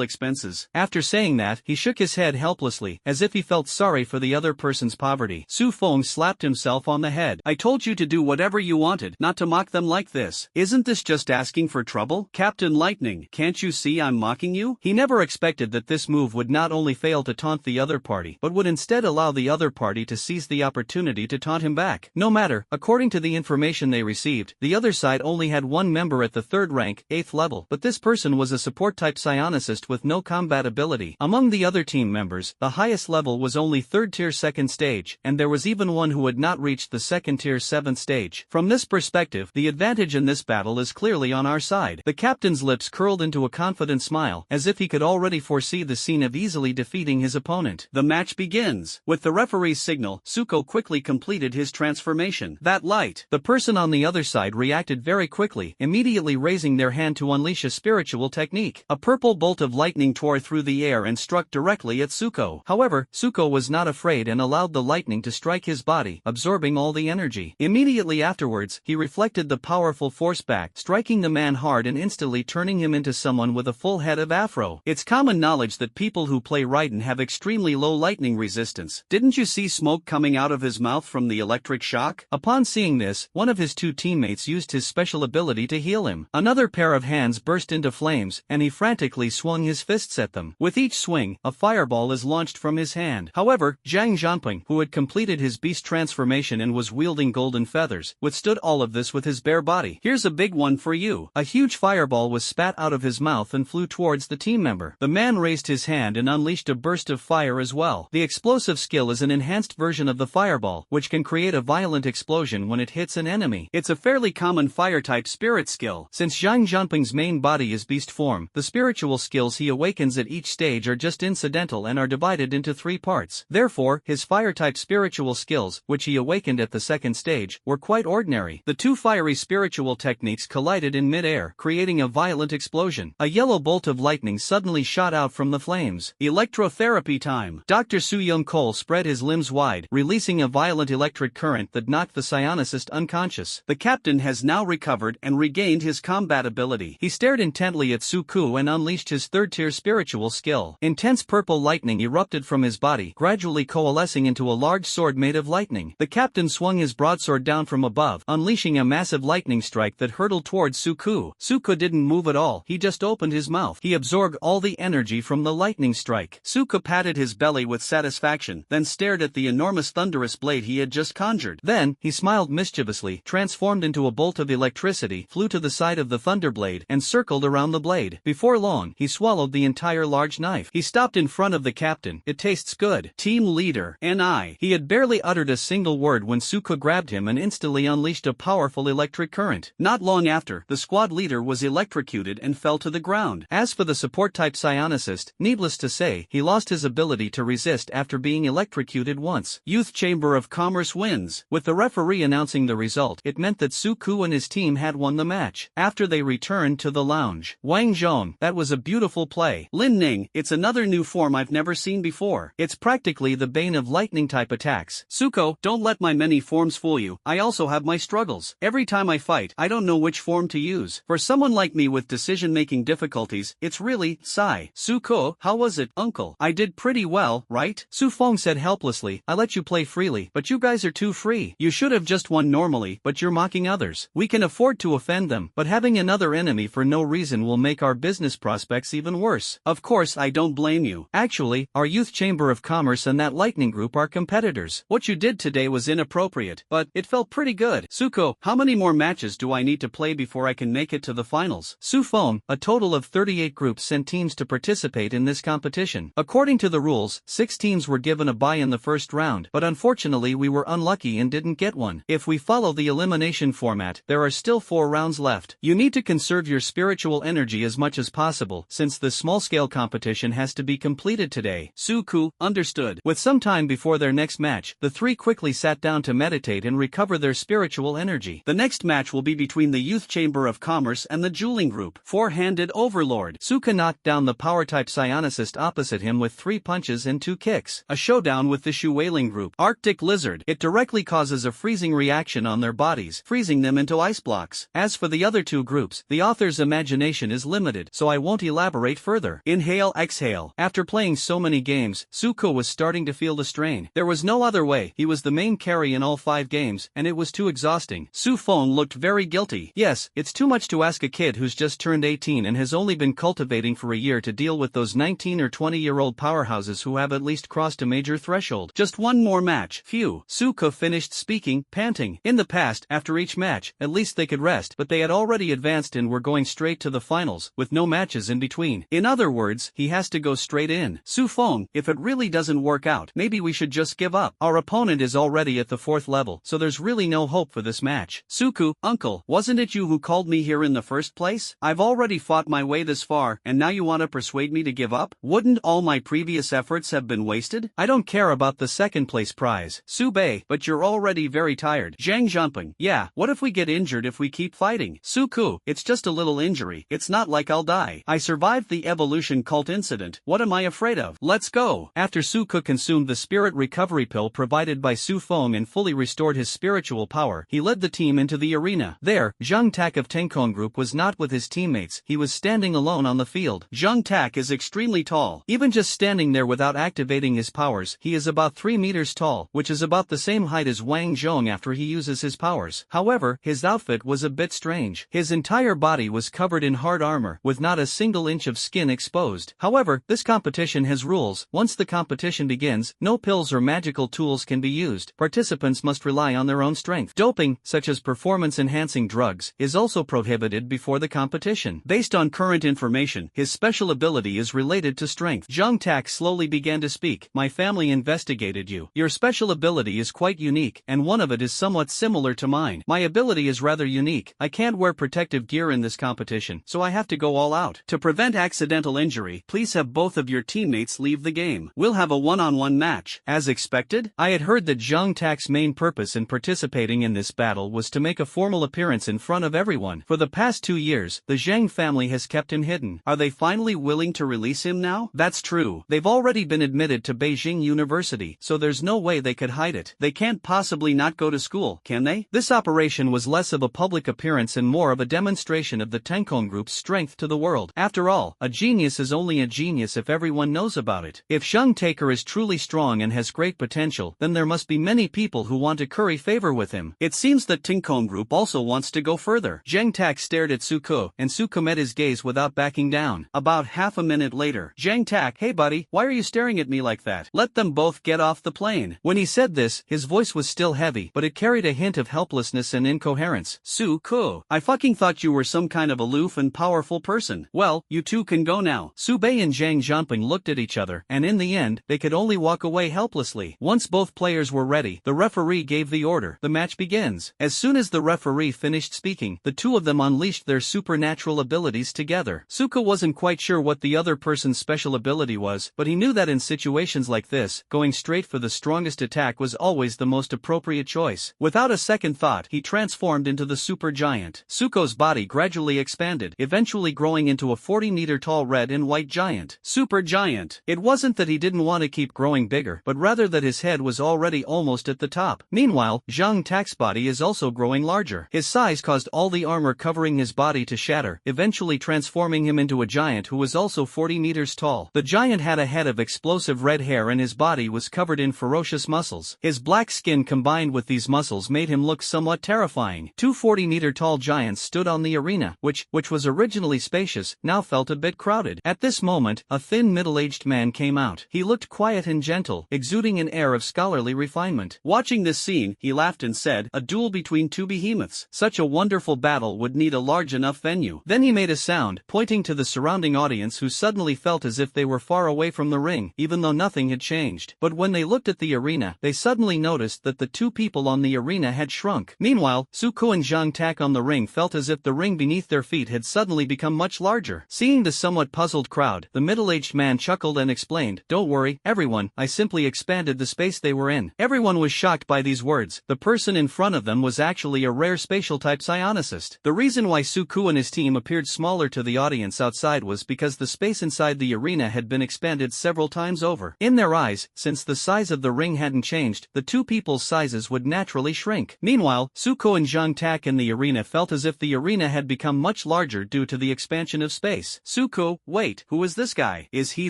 expenses? After saying that, he shook his head helplessly, as if he felt sorry for the other person's poverty. Su Feng slapped himself on the head. I told you to do whatever you wanted, not to mock them like this. Isn't this just asking for trouble? Captain Lightning, can't you see I'm mocking you? He never expected that this move would not only fail to taunt the other party, but would instead allow the other party to seize the the opportunity to taunt him back. No matter, according to the information they received, the other side only had one member at the 3rd rank, 8th level, but this person was a support-type psionicist with no combat ability. Among the other team members, the highest level was only 3rd tier 2nd stage, and there was even one who had not reached the 2nd tier 7th stage. From this perspective, the advantage in this battle is clearly on our side. The captain's lips curled into a confident smile, as if he could already foresee the scene of easily defeating his opponent. The match begins. With the referee's signal, Suko quickly completed his transformation. That light! The person on the other side reacted very quickly, immediately raising their hand to unleash a spiritual technique. A purple bolt of lightning tore through the air and struck directly at Suko. However, Suko was not afraid and allowed the lightning to strike his body, absorbing all the energy. Immediately afterwards, he reflected the powerful force back, striking the man hard and instantly turning him into someone with a full head of afro. It's common knowledge that people who play Raiden have extremely low lightning resistance. Didn't you see smoke coming out of his mouth from the electric shock? Upon seeing this, one of his two teammates used his special ability to heal him. Another pair of hands burst into flames, and he frantically swung his fists at them. With each swing, a fireball is launched from his hand. However, Zhang Zhanping, who had completed his beast transformation and was wielding golden feathers, withstood all of this with his bare body. Here's a big one for you. A huge fireball was spat out of his mouth and flew towards the team member. The man raised his hand and unleashed a burst of fire as well. The explosive skill is an enhanced version of the fireball, which can create a violent explosion when it hits an enemy. It's a fairly common fire-type spirit skill. Since Zhang Zhanping's main body is beast form, the spiritual skills he awakens at each stage are just incidental and are divided into 3 parts. Therefore, his fire-type spiritual skills, which he awakened at the 2nd stage, were quite ordinary. The two fiery spiritual techniques collided in mid-air, creating a violent explosion. A yellow bolt of lightning suddenly shot out from the flames. Electrotherapy time. Dr. Su Young Cole spread his limbs wide, releasing a violent electric current that knocked the psionicist unconscious. The captain has now recovered and regained his combat ability. He stared intently at Suku and unleashed his 3rd tier spiritual skill. Intense purple lightning erupted from his body, gradually coalescing into a large sword made of lightning. The captain swung his broadsword down from above, unleashing a massive lightning strike that hurtled towards Suku. Suku didn't move at all, he just opened his mouth. He absorbed all the energy from the lightning strike. Suku patted his belly with satisfaction, then stared at the enormous thunderous blade he had just conjured. Then, he smiled mischievously, transformed into a bolt of electricity, flew to the side of the thunderblade, and circled around the blade. Before long, he swallowed the entire large knife. He stopped in front of the captain. It tastes good. Team leader, NI. He had barely uttered a single word when Suku grabbed him and instantly unleashed a powerful electric current. Not long after, the squad leader was electrocuted and fell to the ground. As for the support-type psionicist, needless to say, he lost his ability to resist after being electrocuted once. Youth Chamber of Commerce wins. With the referee announcing the result, it meant that Suku and his team had won the match. After they returned to the lounge, Wang Zhong, that was a beautiful play. Lin Ning, it's another new form I've never seen before. It's practically the bane of lightning-type attacks. Suko, don't let my many forms fool you. I also have my struggles. Every time I fight, I don't know which form to use. For someone like me with decision-making difficulties, it's really, sigh. Suko, how was it, uncle? I did pretty well, right? Su Feng said helplessly, I let you play freely, but you guys are too free. You should have just won normally, but you're mocking others. We can afford to offend them, but having another enemy for no reason will make our business prospects even worse. Of course I don't blame you. Actually, our Youth Chamber of Commerce and that lightning group are competitors. What you did today was inappropriate, but it felt pretty good. Suko, how many more matches do I need to play before I can make it to the finals? Su Feng, a total of 38 groups sent teams to participate in this competition. According to the rules, 6 teams were given a bye in the first round, but unfortunately we were unlucky and didn't get one. If we follow the elimination format, there are still 4 rounds left. You need to conserve your spiritual energy as much as possible, since this small-scale competition has to be completed today. Suku, understood. With some time before their next match, the 3 quickly sat down to meditate and recover their spiritual energy. The next match will be between the Youth Chamber of Commerce and the Dueling Group. Four-handed Overlord. Suka knocked down the power-type psionicist opposite him with 3 punches and 2 kicks. A showdown with the Shuailing Group. Arctic Lizard. It directly causes a freezing reaction on their bodies, freezing them into ice blocks. As for the other 2 groups, the author's imagination is limited, so I won't elaborate further. Inhale, exhale. After playing so many games, Suko was starting to feel the strain. There was no other way. He was the main carry in all 5 games, and it was too exhausting. Su Feng looked very guilty. Yes, it's too much to ask a kid who's just turned 18 and has only been cultivating for a year to deal with those 19 or 20-year-old powerhouses who have at least crossed a major threshold. Just one more match. Phew. Suko finished speaking, panting. In the past, after each match, at least they could rest, but they had already advanced and were going straight to the finals, with no matches in between. In other words, he has to go straight in. Su Feng, if it really doesn't work out, maybe we should just give up. Our opponent is already at the 4th level, so there's really no hope for this match. Suku, uncle, wasn't it you who called me here in the first place? I've already fought my way this far, and now you want to persuade me to give up? Wouldn't all my previous efforts have been wasted? I don't care about the 2nd place prize, Su Bei, but you're already very tired. Zhang Zhanping, yeah, what if we get injured if we keep fighting? Suku, it's just a little injury, it's not like I'll die. I survived the evolution cult incident, what am I afraid of? Let's go! After Suku consumed the spirit recovery pill provided by Su Feng and fully restored his spiritual power, he led the team into the arena. There, Zhang Tak of Tenkong Group was not with his teammates, he was standing alone on the field. Zhang Tak is extremely tall. Even just standing there without activating his powers, he is about 3 meters tall, which is about the same height as Wang Zhong after he uses his powers. However, his outfit was a bit strange. His entire body was covered in hard armor, with not a single inch of skin exposed. However, this competition has rules. Once the competition begins, no pills or magical tools can be used. Participants must rely on their own strength. Doping, such as performance-enhancing drugs, is also prohibited before the competition. Based on current information, his special ability is related to strength. Zhang Tak slowly began to speak. My family investigated you. Your special ability is quite unique, and one of it is somewhat similar to mine. My ability is rather unique. I can't wear protective gear in this competition, so I have to go all out. To prevent accidental injury, please have both of your teammates leave the game. We'll have a one-on-one match. As expected, I had heard that Zhang Tak's main purpose in participating in this battle was to make a formal appearance in front of everyone. For the past 2 years, the Zhang family has kept him hidden. Are they finally willing to release him now? That's true. They've already been admitted to Beijing University, so there's no way they could hide it. They can't possibly not go to school, can they? This operation was less of a public appearance and more of a demonstration of the Tenkong Group's strength to the world. After all, a genius is only a genius if everyone knows about it. If Zhang Taker is truly strong and has great potential, then there must be many people who want to curry favor with him. It seems that Tenkong Group also wants to go further. Zhang Tak stared at Suko, and Suko met his gaze without backing down. About half a minute later, Zhang Tak, hey buddy, why are you staring at me like that? Let them both get off the plane. When he said this, his voice was still heavy, but it carried a hint of helplessness and incoherence. Suko, I fucking thought you were some kind of aloof and powerful person. Well, you two can go now. Su Bei and Zhang Zhanping looked at each other, and in the end, they could only walk away helplessly. Once both players were ready, the referee gave the order. The match begins. As soon as the referee finished speaking, the two of them unleashed their supernatural abilities together. Suko wasn't quite sure what the other person's special ability was, but he knew that in situations like this, going straight for the strongest attack was always the most appropriate choice. Without a second thought, he transformed into the super giant. Suko's body gradually expanded, eventually growing into a 40-meter-tall red and white giant. Super giant. It wasn't that he didn't want to keep growing bigger, but rather that his head was already almost at the top. Meanwhile, Zhang Tak's body is also growing larger. His size caused all the armor covering his body to shatter, eventually transforming him into a giant who was also 40 meters tall. The giant had a head of explosive red hair and his body was covered in ferocious muscles. His black skin combined with these muscles made him look somewhat terrifying. Two 40-meter-tall giants stood on the arena, which was originally spacious, now felt a bit crowded. At this moment, a thin middle-aged man came out. He looked quiet and gentle, exuding an air of scholarly refinement. Watching this scene, he laughed and said, "A duel between two behemoths. Such a wonderful battle would need a large enough venue." Then he made a sound, pointing to the surrounding audience who suddenly felt as if they were far away from the ring, even though nothing had changed. But when they looked at the arena, they suddenly noticed that the two people on the arena had shrunk. Meanwhile, Suko and Zhang Tak on the ring felt as if the ring beneath their feet had suddenly become much larger. Seeing the somewhat puzzled crowd, the middle-aged man chuckled and explained, "Don't worry, everyone, I simply expanded the space they were in." Everyone was shocked by these words. The person in front of them was actually a rare spatial-type psionicist. The reason why Suko and his team appeared smaller to the audience outside was because the space inside the arena had been expanded several times over. In their eyes, since the size of the ring hadn't changed, the two people's sizes would naturally shrink. Meanwhile, Suko and Zhang Tak in the arena felt as if the arena had become much larger due to the expansion of space. Suko, wait, who is this guy? Is he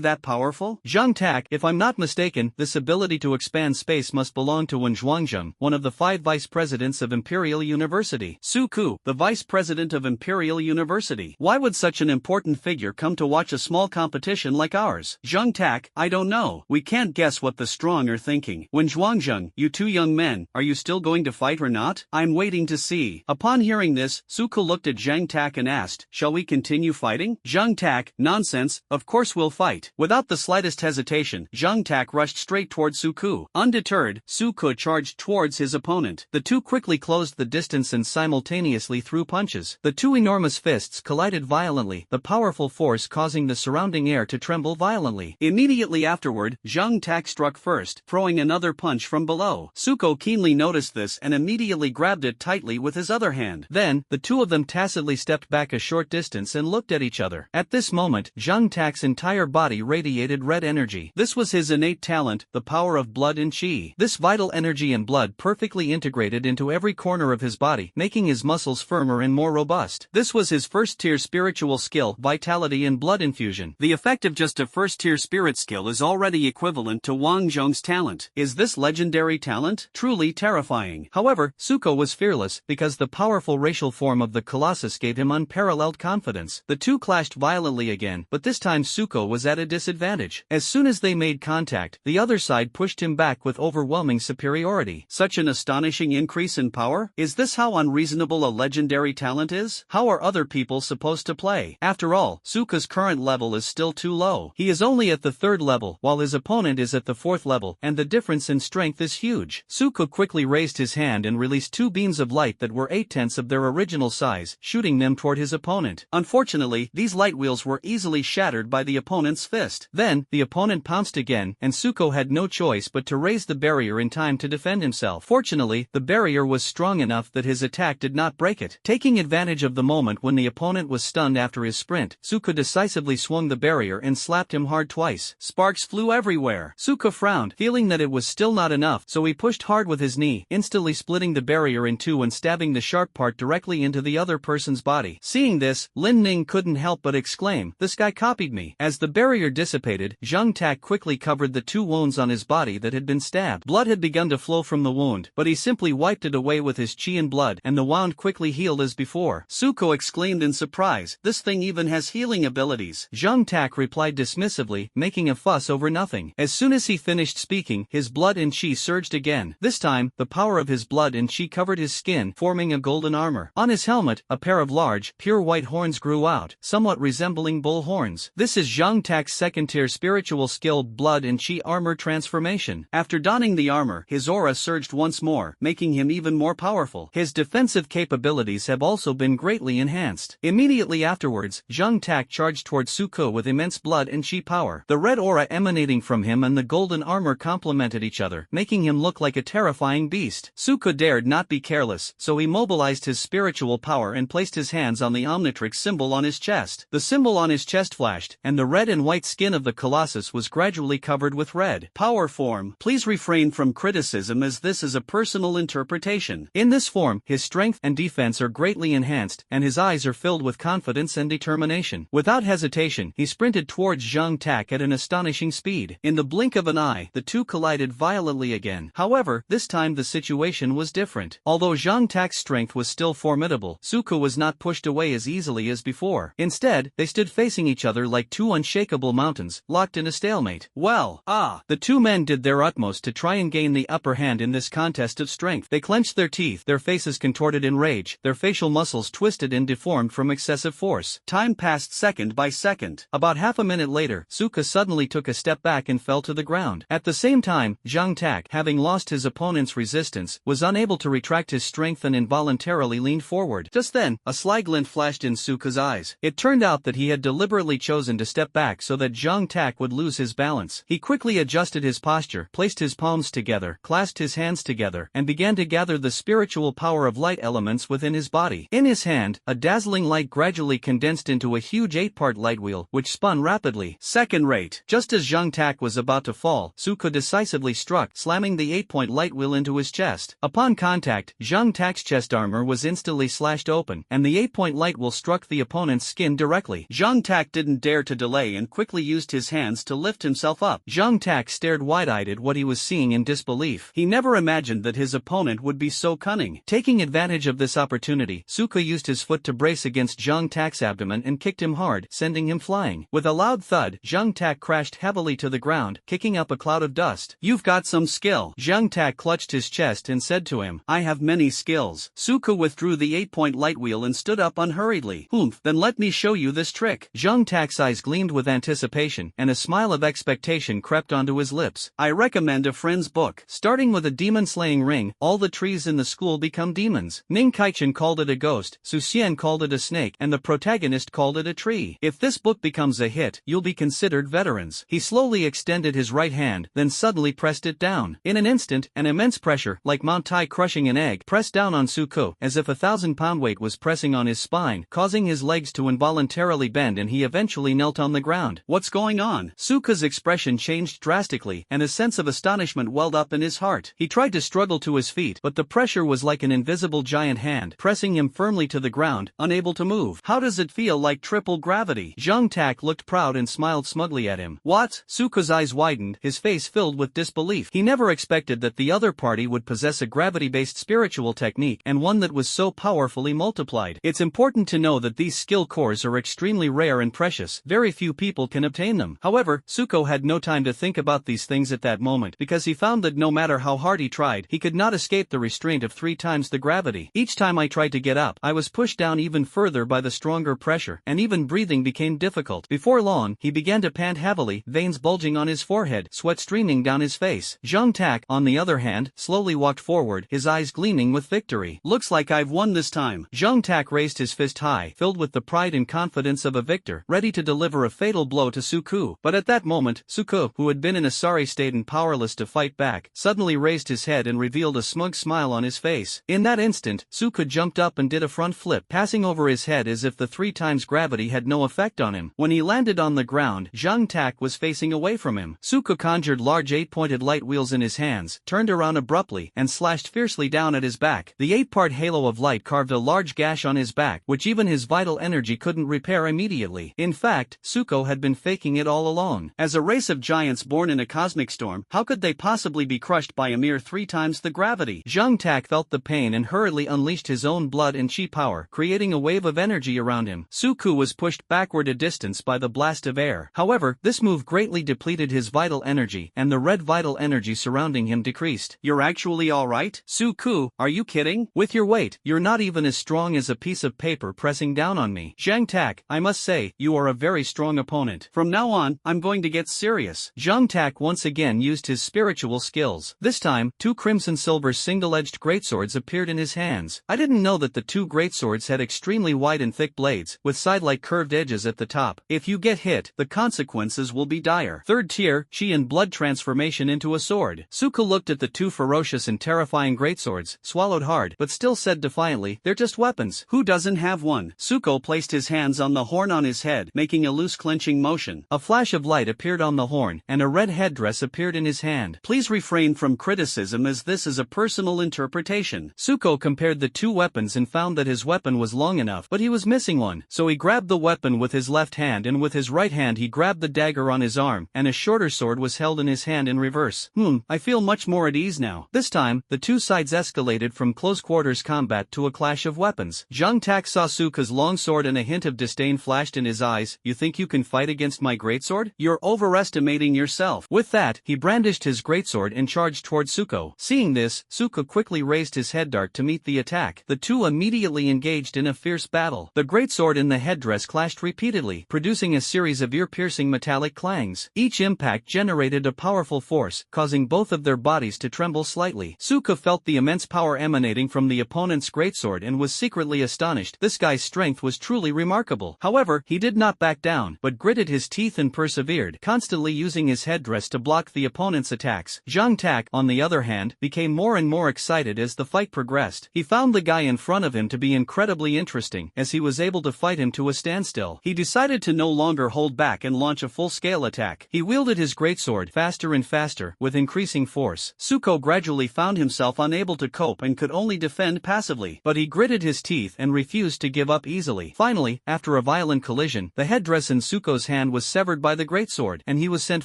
that powerful? Zhang Tak, if I'm not mistaken, this ability to expand space must belong to Wen Zhuangzheng, one of the 5 vice presidents of Imperial University. Suko, the vice president of Imperial University. Why would such an important figure come to watch a small competition like ours? Zhang Tak, I don't know. We can't guess what the strong are thinking. thinking. When Zhuangzheng, you two young men, are you still going to fight or not? I'm waiting to see. Upon hearing this, Suko looked at Zhang Tak and asked, shall we continue fighting? Zhang Tak, nonsense, of course we'll fight. Without the slightest hesitation, Zhang Tak rushed straight towards Suko. Undeterred, Suko charged towards his opponent. The two quickly closed the distance and simultaneously threw punches. The two enormous fists collided violently, the powerful force causing the surrounding air to tremble violently. Immediately afterward, Zhang Tak struck first, throwing another punch from below. Suko keenly noticed this and immediately grabbed it tightly with his other hand. Then, the two of them tacitly stepped back a short distance and looked at each other. At this moment, Zhang Tak's entire body radiated red energy. This was his innate talent, the power of blood and qi. This vital energy and blood perfectly integrated into every corner of his body, making his muscles firmer and more robust. This was his first-tier spiritual skill, vitality and blood infusion. The effect of just a first-tier spirit skill is already equivalent to Wang Zhong's talent. Is this legendary talent? Truly terrifying. However, Suko was fearless, because the powerful racial form of the Colossus gave him unparalleled confidence. The two clashed violently again, but this time Suko was at a disadvantage. As soon as they made contact, the other side pushed him back with overwhelming superiority. Such an astonishing increase in power? Is this how unreasonable a legendary talent is? How are other people supposed to play? After all, Suko's current level is still too low. He is only at the 3rd level, while his opponent is at the 4th level, and the difference in strength is huge. Suko quickly raised his hand and released 2 beams of light that were 8/10 of their original size, shooting them toward his opponent. Unfortunately, these light wheels were easily shattered by the opponent's fist. Then, the opponent pounced again, and Suko had no choice but to raise the barrier in time to defend himself. Fortunately, the barrier was strong enough that his attack did not break it. Taking advantage of the moment when the opponent was stunned after his sprint, Suko decisively swung the barrier and slapped him hard twice. Sparks flew everywhere. Suko frowned, feeling that it was still not enough, so he pushed hard with his knee, instantly splitting the barrier in two and stabbing the sharp part directly into the other person's body. Seeing this, Lin Ning couldn't help but exclaim, "This guy copied me." As the barrier dissipated, Zhang Tak quickly covered the 2 wounds on his body that had been stabbed. Blood had begun to flow from the wound, but he simply wiped it away with his qi and blood, and the wound quickly healed as before. Suko exclaimed in surprise, "This thing even has healing abilities." Zhang Tak replied dismissively, making a fuss over nothing. As soon as he finished speaking, his blood and qi surged again. This time, the power of his blood and qi covered his skin, forming a golden armor. On his helmet, a pair of large, pure white horns grew out, somewhat resembling bull horns. This is Zhang Tak's 2nd-tier spiritual skill, blood and qi armor transformation. After donning the armor, his aura surged once more, making him even more powerful. His defensive capabilities have also been greatly enhanced. Immediately afterwards, Zhang Tak charged towards Suko with immense blood and qi power. The red aura emanating from him and the golden armor complemented each other, making him look like a terrifying beast. Suko dared not be careless, so he mobilized his spiritual power and placed his hands on the Omnitrix symbol on his chest. The symbol on his chest flashed, and the red and white skin of the Colossus was gradually covered with red. Power form. Please refrain from criticism, as this is a personal interpretation. In this form, his strength and defense are greatly enhanced, and his eyes are filled with confidence and determination. Without hesitation, he sprinted towards Zhang Tak at an astonishing speed. In the blink of an eye, the two collided violently again. However, this time the situation was different. Although Zhang Tak's strength was still formidable, Suko was not pushed away as easily as before. Instead, they stood facing each other like 2 unshakable mountains, locked in a stalemate. Well, the 2 men did their utmost to try and gain the upper hand in this contest of strength. They clenched their teeth, their faces contorted in rage, their facial muscles twisted and deformed from excessive force. Time passed second by second. About half a minute later, Suko suddenly took a step back and fell to the ground. At the same time, Zhang Tak, having lost his opponent's resistance, was unable to retract his strength and involuntarily leaned forward. Just then, a sly glint flashed in Suko's eyes. It turned out that he had deliberately chosen to step back so that Zhang Tak would lose his balance. He quickly adjusted his posture, placed his palms together, clasped his hands together, and began to gather the spiritual power of light elements within his body. In his hand, a dazzling light gradually condensed into a huge 8-part light wheel, which spun rapidly. Second rate. Just as Zhang Tak was about to fall, Suko decisively struck, slamming the 8-point light wheel into his chest. Upon contact, Zhang Tak's chest armor was instantly slashed open, and the 8-point light wheel struck the opponent's skin directly. Zhang Tak didn't dare to delay and quickly used his hands to lift himself up. Zhang Tak stared wide-eyed at what he was seeing in disbelief. He never imagined that his opponent would be so cunning. Taking advantage of this opportunity, Suko used his foot to brace against Zhang Tak's abdomen and kicked him hard, sending him flying. With a loud thud, Zhang Tak crashed heavily to the ground, kicking up a cloud of dust. You've got some skill. Zhang Tak clutched his chest and said to him, I have many skills. Suko withdrew the 8-point light wheel and stood up unhurriedly. Humph, then let me show you this trick. Zhang Tak's eyes gleamed with anticipation, and a smile of expectation crept onto his lips. I recommend a friend's book. Starting with a demon-slaying ring, all the trees in the school become demons. Ning Kaichen called it a ghost, Su Xian called it a snake, and the protagonist called it a tree. If this book becomes a hit, you'll be considered veterans. He slowly extended his right hand, then suddenly pressed it down. In an instant, an immense pressure, like Mount Tai crushing an egg, pressed down on Suko, as if a 1,000-pound weight was pressing on his spine, causing his legs to involuntarily bend, and he eventually knelt on the ground. What's going on? Suko's expression changed drastically, and a sense of astonishment welled up in his heart. He tried to struggle to his feet, but the pressure was like an invisible giant hand, pressing him firmly to the ground, unable to move. How does it feel like triple gravity? Zhang Tak looked proud and smiled smugly at him. What? Suko's eyes widened, his face filled with disbelief. He never expected that the other party would possess a gravity-based spiritual technique, and one that was so powerfully multiplied. It's important to know that these skill cores are extremely rare and precious. Very few people can obtain them. However, Suko had no time to think about these things at that moment, because he found that no matter how hard he tried, he could not escape the restraint of 3 times the gravity. Each time I tried to get up, I was pushed down even further by the stronger pressure, and even breathing became difficult. Before long, he began to pant heavily, veins bulging on his forehead, sweat streaming down his face. Zhang Tak, on the other hand, slowly walked forward, his eyes gleaming with victory. Looks like I've won this time. Zhang Tak raised his fist high, filled with the pride and confidence of a victor, ready to deliver a fatal blow to Suko. But at that moment, Suko, who had been in a sorry state and powerless to fight back, suddenly raised his head and revealed a smug smile on his face. In that instant, Suko jumped up and did a front flip, passing over his head as if the 3 times gravity had no effect on him. When he landed on the ground, Zhang Tak was facing away from him. Suko conjured large 8-pointed light wheels in his hands, turned around abruptly, and slashed fiercely down at his back. The 8-part halo of light carved a large gash on his back, which even his vital energy couldn't repair immediately. In fact, Suko had been faking it all along. As a race of giants born in a cosmic storm, how could they possibly be crushed by a mere 3 times the gravity? Zhang Tak felt the pain and hurriedly unleashed his own blood and chi power, creating a wave of energy around him. Suko was pushed backward a distance by the blast of air. However, this move greatly depleted his vital energy, and the red vital energy surrounding him decreased. You're actually alright? Suko, are you kidding? With your weight, you're not even as strong as a piece of paper pressing down on me. Zhang Tak, I must say, you are a very strong opponent. From now on, I'm going to get serious. Zhang Tak once again used his spiritual skills. This time, 2 crimson-silver single-edged greatswords appeared in his hands. I didn't know that the 2 greatswords had extremely wide and thick blades, with side-like curved edges at the top. If you get hit, the consequences will be dire. 3rd tier, chi and blood transformation into a sword. Suko looked at the 2 ferocious and terrifying greatswords, swallowed hard, but still said defiantly, they're just weapons. Who doesn't have one? Suko placed his hands on the horn on his head, making a loose clenching motion. A flash of light appeared on the horn, and a red headdress appeared in his hand. Please refrain from criticism, as this is a personal interpretation. Suko compared the 2 weapons and found that his weapon was long enough, but he was missing one. So he grabbed the weapon with his left hand, and with his right hand he grabbed the dagger on his arm, and a shorter sword was held in his hand in reverse. I feel much more at ease now. This time, the 2 sides escalated from close-quarters combat to a clash of weapons. Zhang Tak saw Suko's long sword and a hint of disdain flashed in his eyes. You think you can fight against my greatsword? You're overestimating yourself. With that, he brandished his greatsword and charged toward Suko. Seeing this, Suko quickly raised his head dart to meet the attack. The 2 immediately engaged in a fierce battle. The greatsword and the headdress clashed repeatedly, producing a series of ear-piercing metallic clangs. Each impact generated a powerful force, causing both of their bodies to tremble slightly. Suko felt the immense power emanating from the opponent's greatsword and was secretly astonished. This guy's strength was truly remarkable. However, he did not back down, but gritted his teeth and persevered, constantly using his headdress to block the opponent's attacks. Zhang Tak, on the other hand, became more and more excited as the fight progressed. He found the guy in front of him to be incredibly interesting, as he was able to fight him to a standstill. He decided to no longer hold back and launch a full-scale attack. He wielded his greatsword faster and faster, with increasing force. Suko gradually found himself unable to cope and could only defend passively, but he gritted his teeth and refused to give up easily. Finally, after a violent collision, the headdress in Suko's hand was severed by the greatsword, and he was sent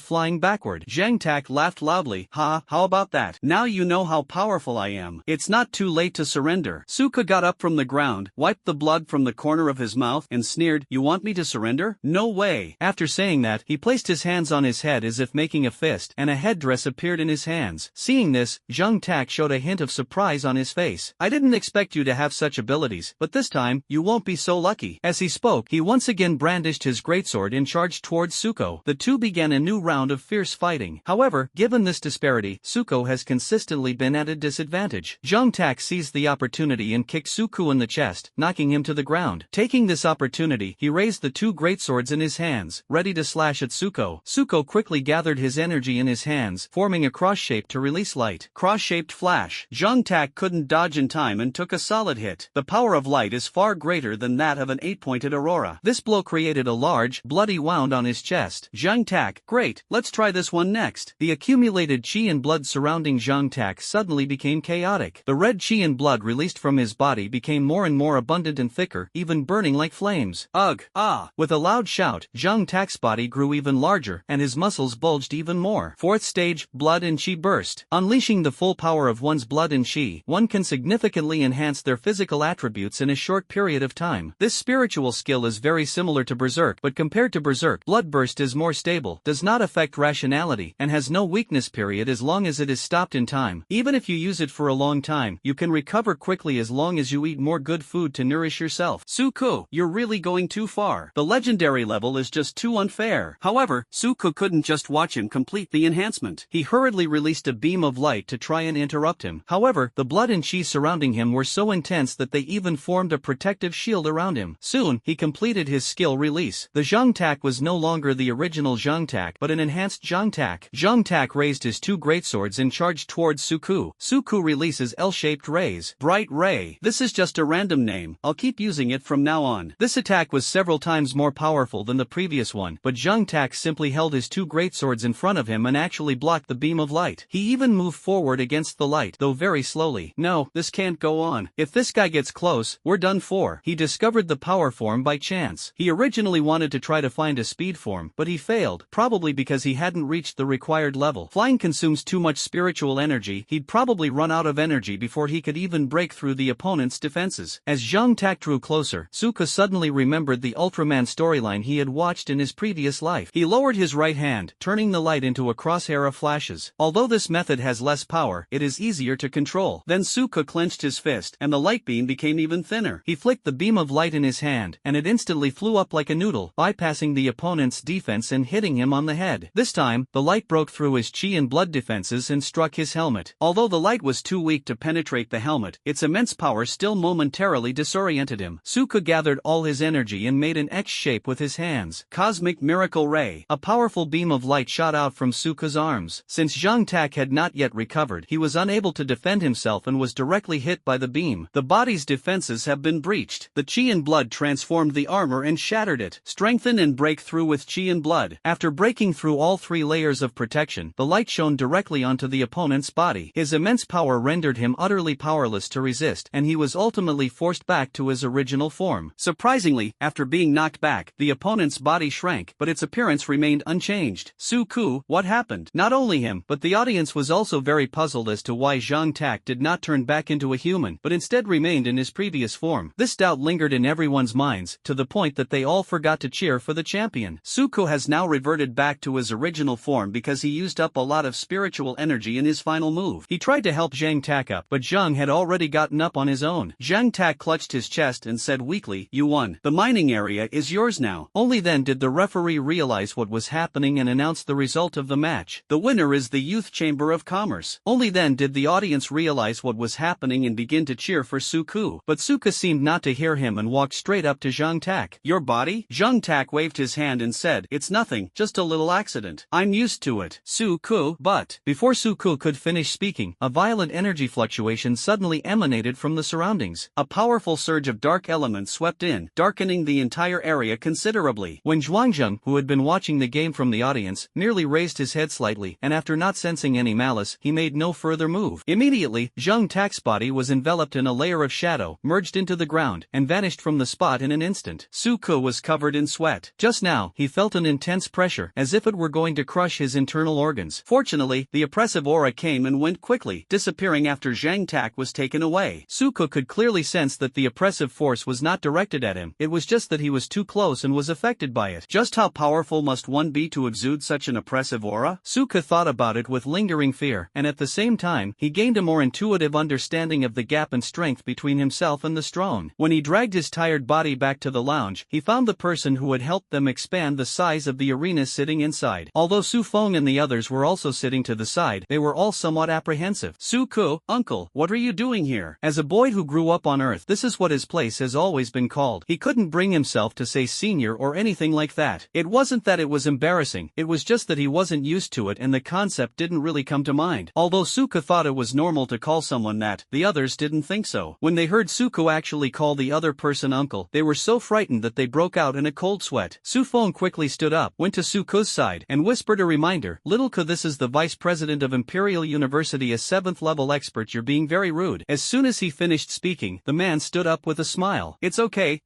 flying backward. Zhang Tak laughed loudly. Ha, how about that? Now you know how powerful I am. It's not too late to surrender. Suko got up from the ground, wiped the blood from the corner of his mouth, and sneered, you want me to surrender? No way. After saying that, he placed his hands on his head as if making a fist, and a headdress appeared in his hands. Seeing this, Zhang Tak showed a hint of surprise on his face. I didn't expect you to have such abilities, but this time, you won't be so lucky. As he spoke, he once again brandished his greatsword and charged towards Suko. The two began a new round of fierce fighting. However, given this disparity, Suko has consistently been at a disadvantage. Zhang Tak seized the opportunity and kicked Suko in the chest, knocking him to the ground. Taking this opportunity, he raised the two greatswords in his hands, ready to slash at Suko. Suko quickly gathered his energy in his hands, forming a cross shape to release light. Cross-shaped flash. Zhang Tak couldn't dodge in time and took a solid hit. The power of light is far greater than that of an 8-pointed aurora. This blow created a large, bloody wound on his chest. Zhang Tak, great, let's try this one next. The accumulated qi and blood surrounding Zhang Tak suddenly became chaotic. The red qi and blood released from his body became more and more abundant and thicker, even burning like flames. Ugh! Ah! With a loud shout, Zhang Tak's body grew even larger, and his muscles bulged even more. Fourth stage, blood and qi burst. Unleashing the full power of one's blood and qi, one can significantly enhance their physical attributes in a short period of time. This spiritual skill is very similar to Berserk, but compared to Berserk, Bloodburst is more stable, does not affect rationality, and has no weakness period as long as it is stopped in time. Even if you use it for a long time, you can recover quickly as long as you eat more good food to nourish yourself. Suko, you're really going too far. The legendary level is just too unfair. However, Suko couldn't just watch him complete the enhancement. He hurriedly released a beam of light to try and interrupt him. However, the blood and qi surrounding him were so intense that they even formed a protective shield around him. Soon, he completed his skill release. The Zhang Tak was no longer the original Zhang Tak but an enhanced Zhang Tak. Zhang Tak raised his two greatswords and charged towards Suko. Suko releases L-shaped rays. Bright Ray. This is just a random name. I'll keep using it from now on. This attack was several times more powerful than the previous one, but Zhang Tak simply held his two greatswords in front of him and actually blocked the beam of light. He even moved forward against the light, though very slowly. No, this can't go on. If this guy gets close, we're done for. He discovered the power form by chance. He originally wanted to try to find a speed form, but he failed, probably because he hadn't reached the required level. Flying consumes too much spiritual energy. He'd probably run out of energy before he could even break through the opponent's defenses. As Zhang Tak drew closer, Suko suddenly remembered the Ultraman storyline he had watched in his previous life. He lowered his right hand, turning the light into a crosshair of flashes. Although this method has less power, it is easier to control. Then Suko clenched his fist, and the light beam became even thinner. He flicked the beam of light in his hand, and it instantly flew up like a noodle, bypassing the opponent's defense and hitting him on the head. This time, the light broke through his qi and blood defenses and struck his helmet. Although the light was too weak to penetrate the helmet, its immense power still momentarily disoriented him. Suko gathered all his energy and made an X shape with his hands. Cosmic Miracle Ray. A powerful beam of light shot out from Suko's arms. Since Zhang Tak had not yet recovered, he was unable to defend himself and was directly hit by the beam. The body's defenses have been breached. The qi and blood transformed the armor and shattered it. Strengthen and break through with qi and blood. After breaking through all three layers of protection, the light shone directly onto the opponent's body. His immense power rendered him utterly powerless to resist, and he was ultimately forced back to his original form. Surprisingly, after being knocked back, the opponent's body shrank, but its appearance remained unchanged. Suko, what happened? Not only him, but the audience was also very puzzled as to why Zhang Tak did not turn back into a human, but instead remained in his previous form. This doubt lingered in everyone's minds, to the point that they all forgot to cheer for the champion. Suko has now reverted back to his original form because he used up a lot of spiritual energy in his final move. He tried to help Zhang Tak up, but Zhang had already gotten up on his own. Zhang Tak clutched his chest and said weakly, "You won. The mining area is yours now." Only then did the referee realize what was happening and announce the result of the match. The winner is the Youth Chamber of Commerce. Only then did the audience realize what was happening and begin to cheer for Suko. But Suko seemed not to hear him and walked straight up to Zhang Tak. "Your body?" Zhang Tak waved his hand and said, "It's nothing, just a little accident. I'm used to it." Suko, but before Suko could finish speaking, a violent energy fluctuation suddenly emanated from the surroundings. A powerful surge of dark elements swept in, darkening the entire area considerably. When Zhuangzheng, who had been watching the game from the audience, merely raised his head slightly, and after not sensing any malice, he made no further move. Immediately, Zhang Tak's body was enveloped in a layer of shadow, merged into the ground, and vanished from the spot in an instant. Suko was covered in sweat. Just now, he felt an intense pressure, as if it were going to crush his internal organs. Fortunately, the oppressive aura came and went quickly, disappearing after Zhang Tak was taken away. Suko could clearly sense that the oppressive force was not directed at him, it was just that he was too close and was affected by it. Just how powerful must one be to exude such an oppressive aura? Suka thought about it with lingering fear, and at the same time, he gained a more intuitive understanding of the gap in strength between himself and the strong. When he dragged his tired body back to the lounge, he found the person who had helped them expand the size of the arena sitting inside. Although Su Feng and the others were also sitting to the side, they were all somewhat apprehensive. Su-ku, uncle, what are you doing here? As a boy who grew up on Earth, this is what his place has always been called. He couldn't bring himself to say senior or anything like that. It wasn't that it was embarrassing, it was just that he wasn't used to it and the concept didn't really come to mind. Although Suka thought it was normal to call someone that, the others didn't think so. When they heard Suku actually call the other person uncle, they were so frightened that they broke out in a cold sweat. Su Feng quickly stood up, went to Suku's side, and whispered a reminder, "Little Ku, this is the vice president of Imperial University, a 7th level expert, you're being very rude." As soon as he finished speaking, the man stood up with a smile. It's okay.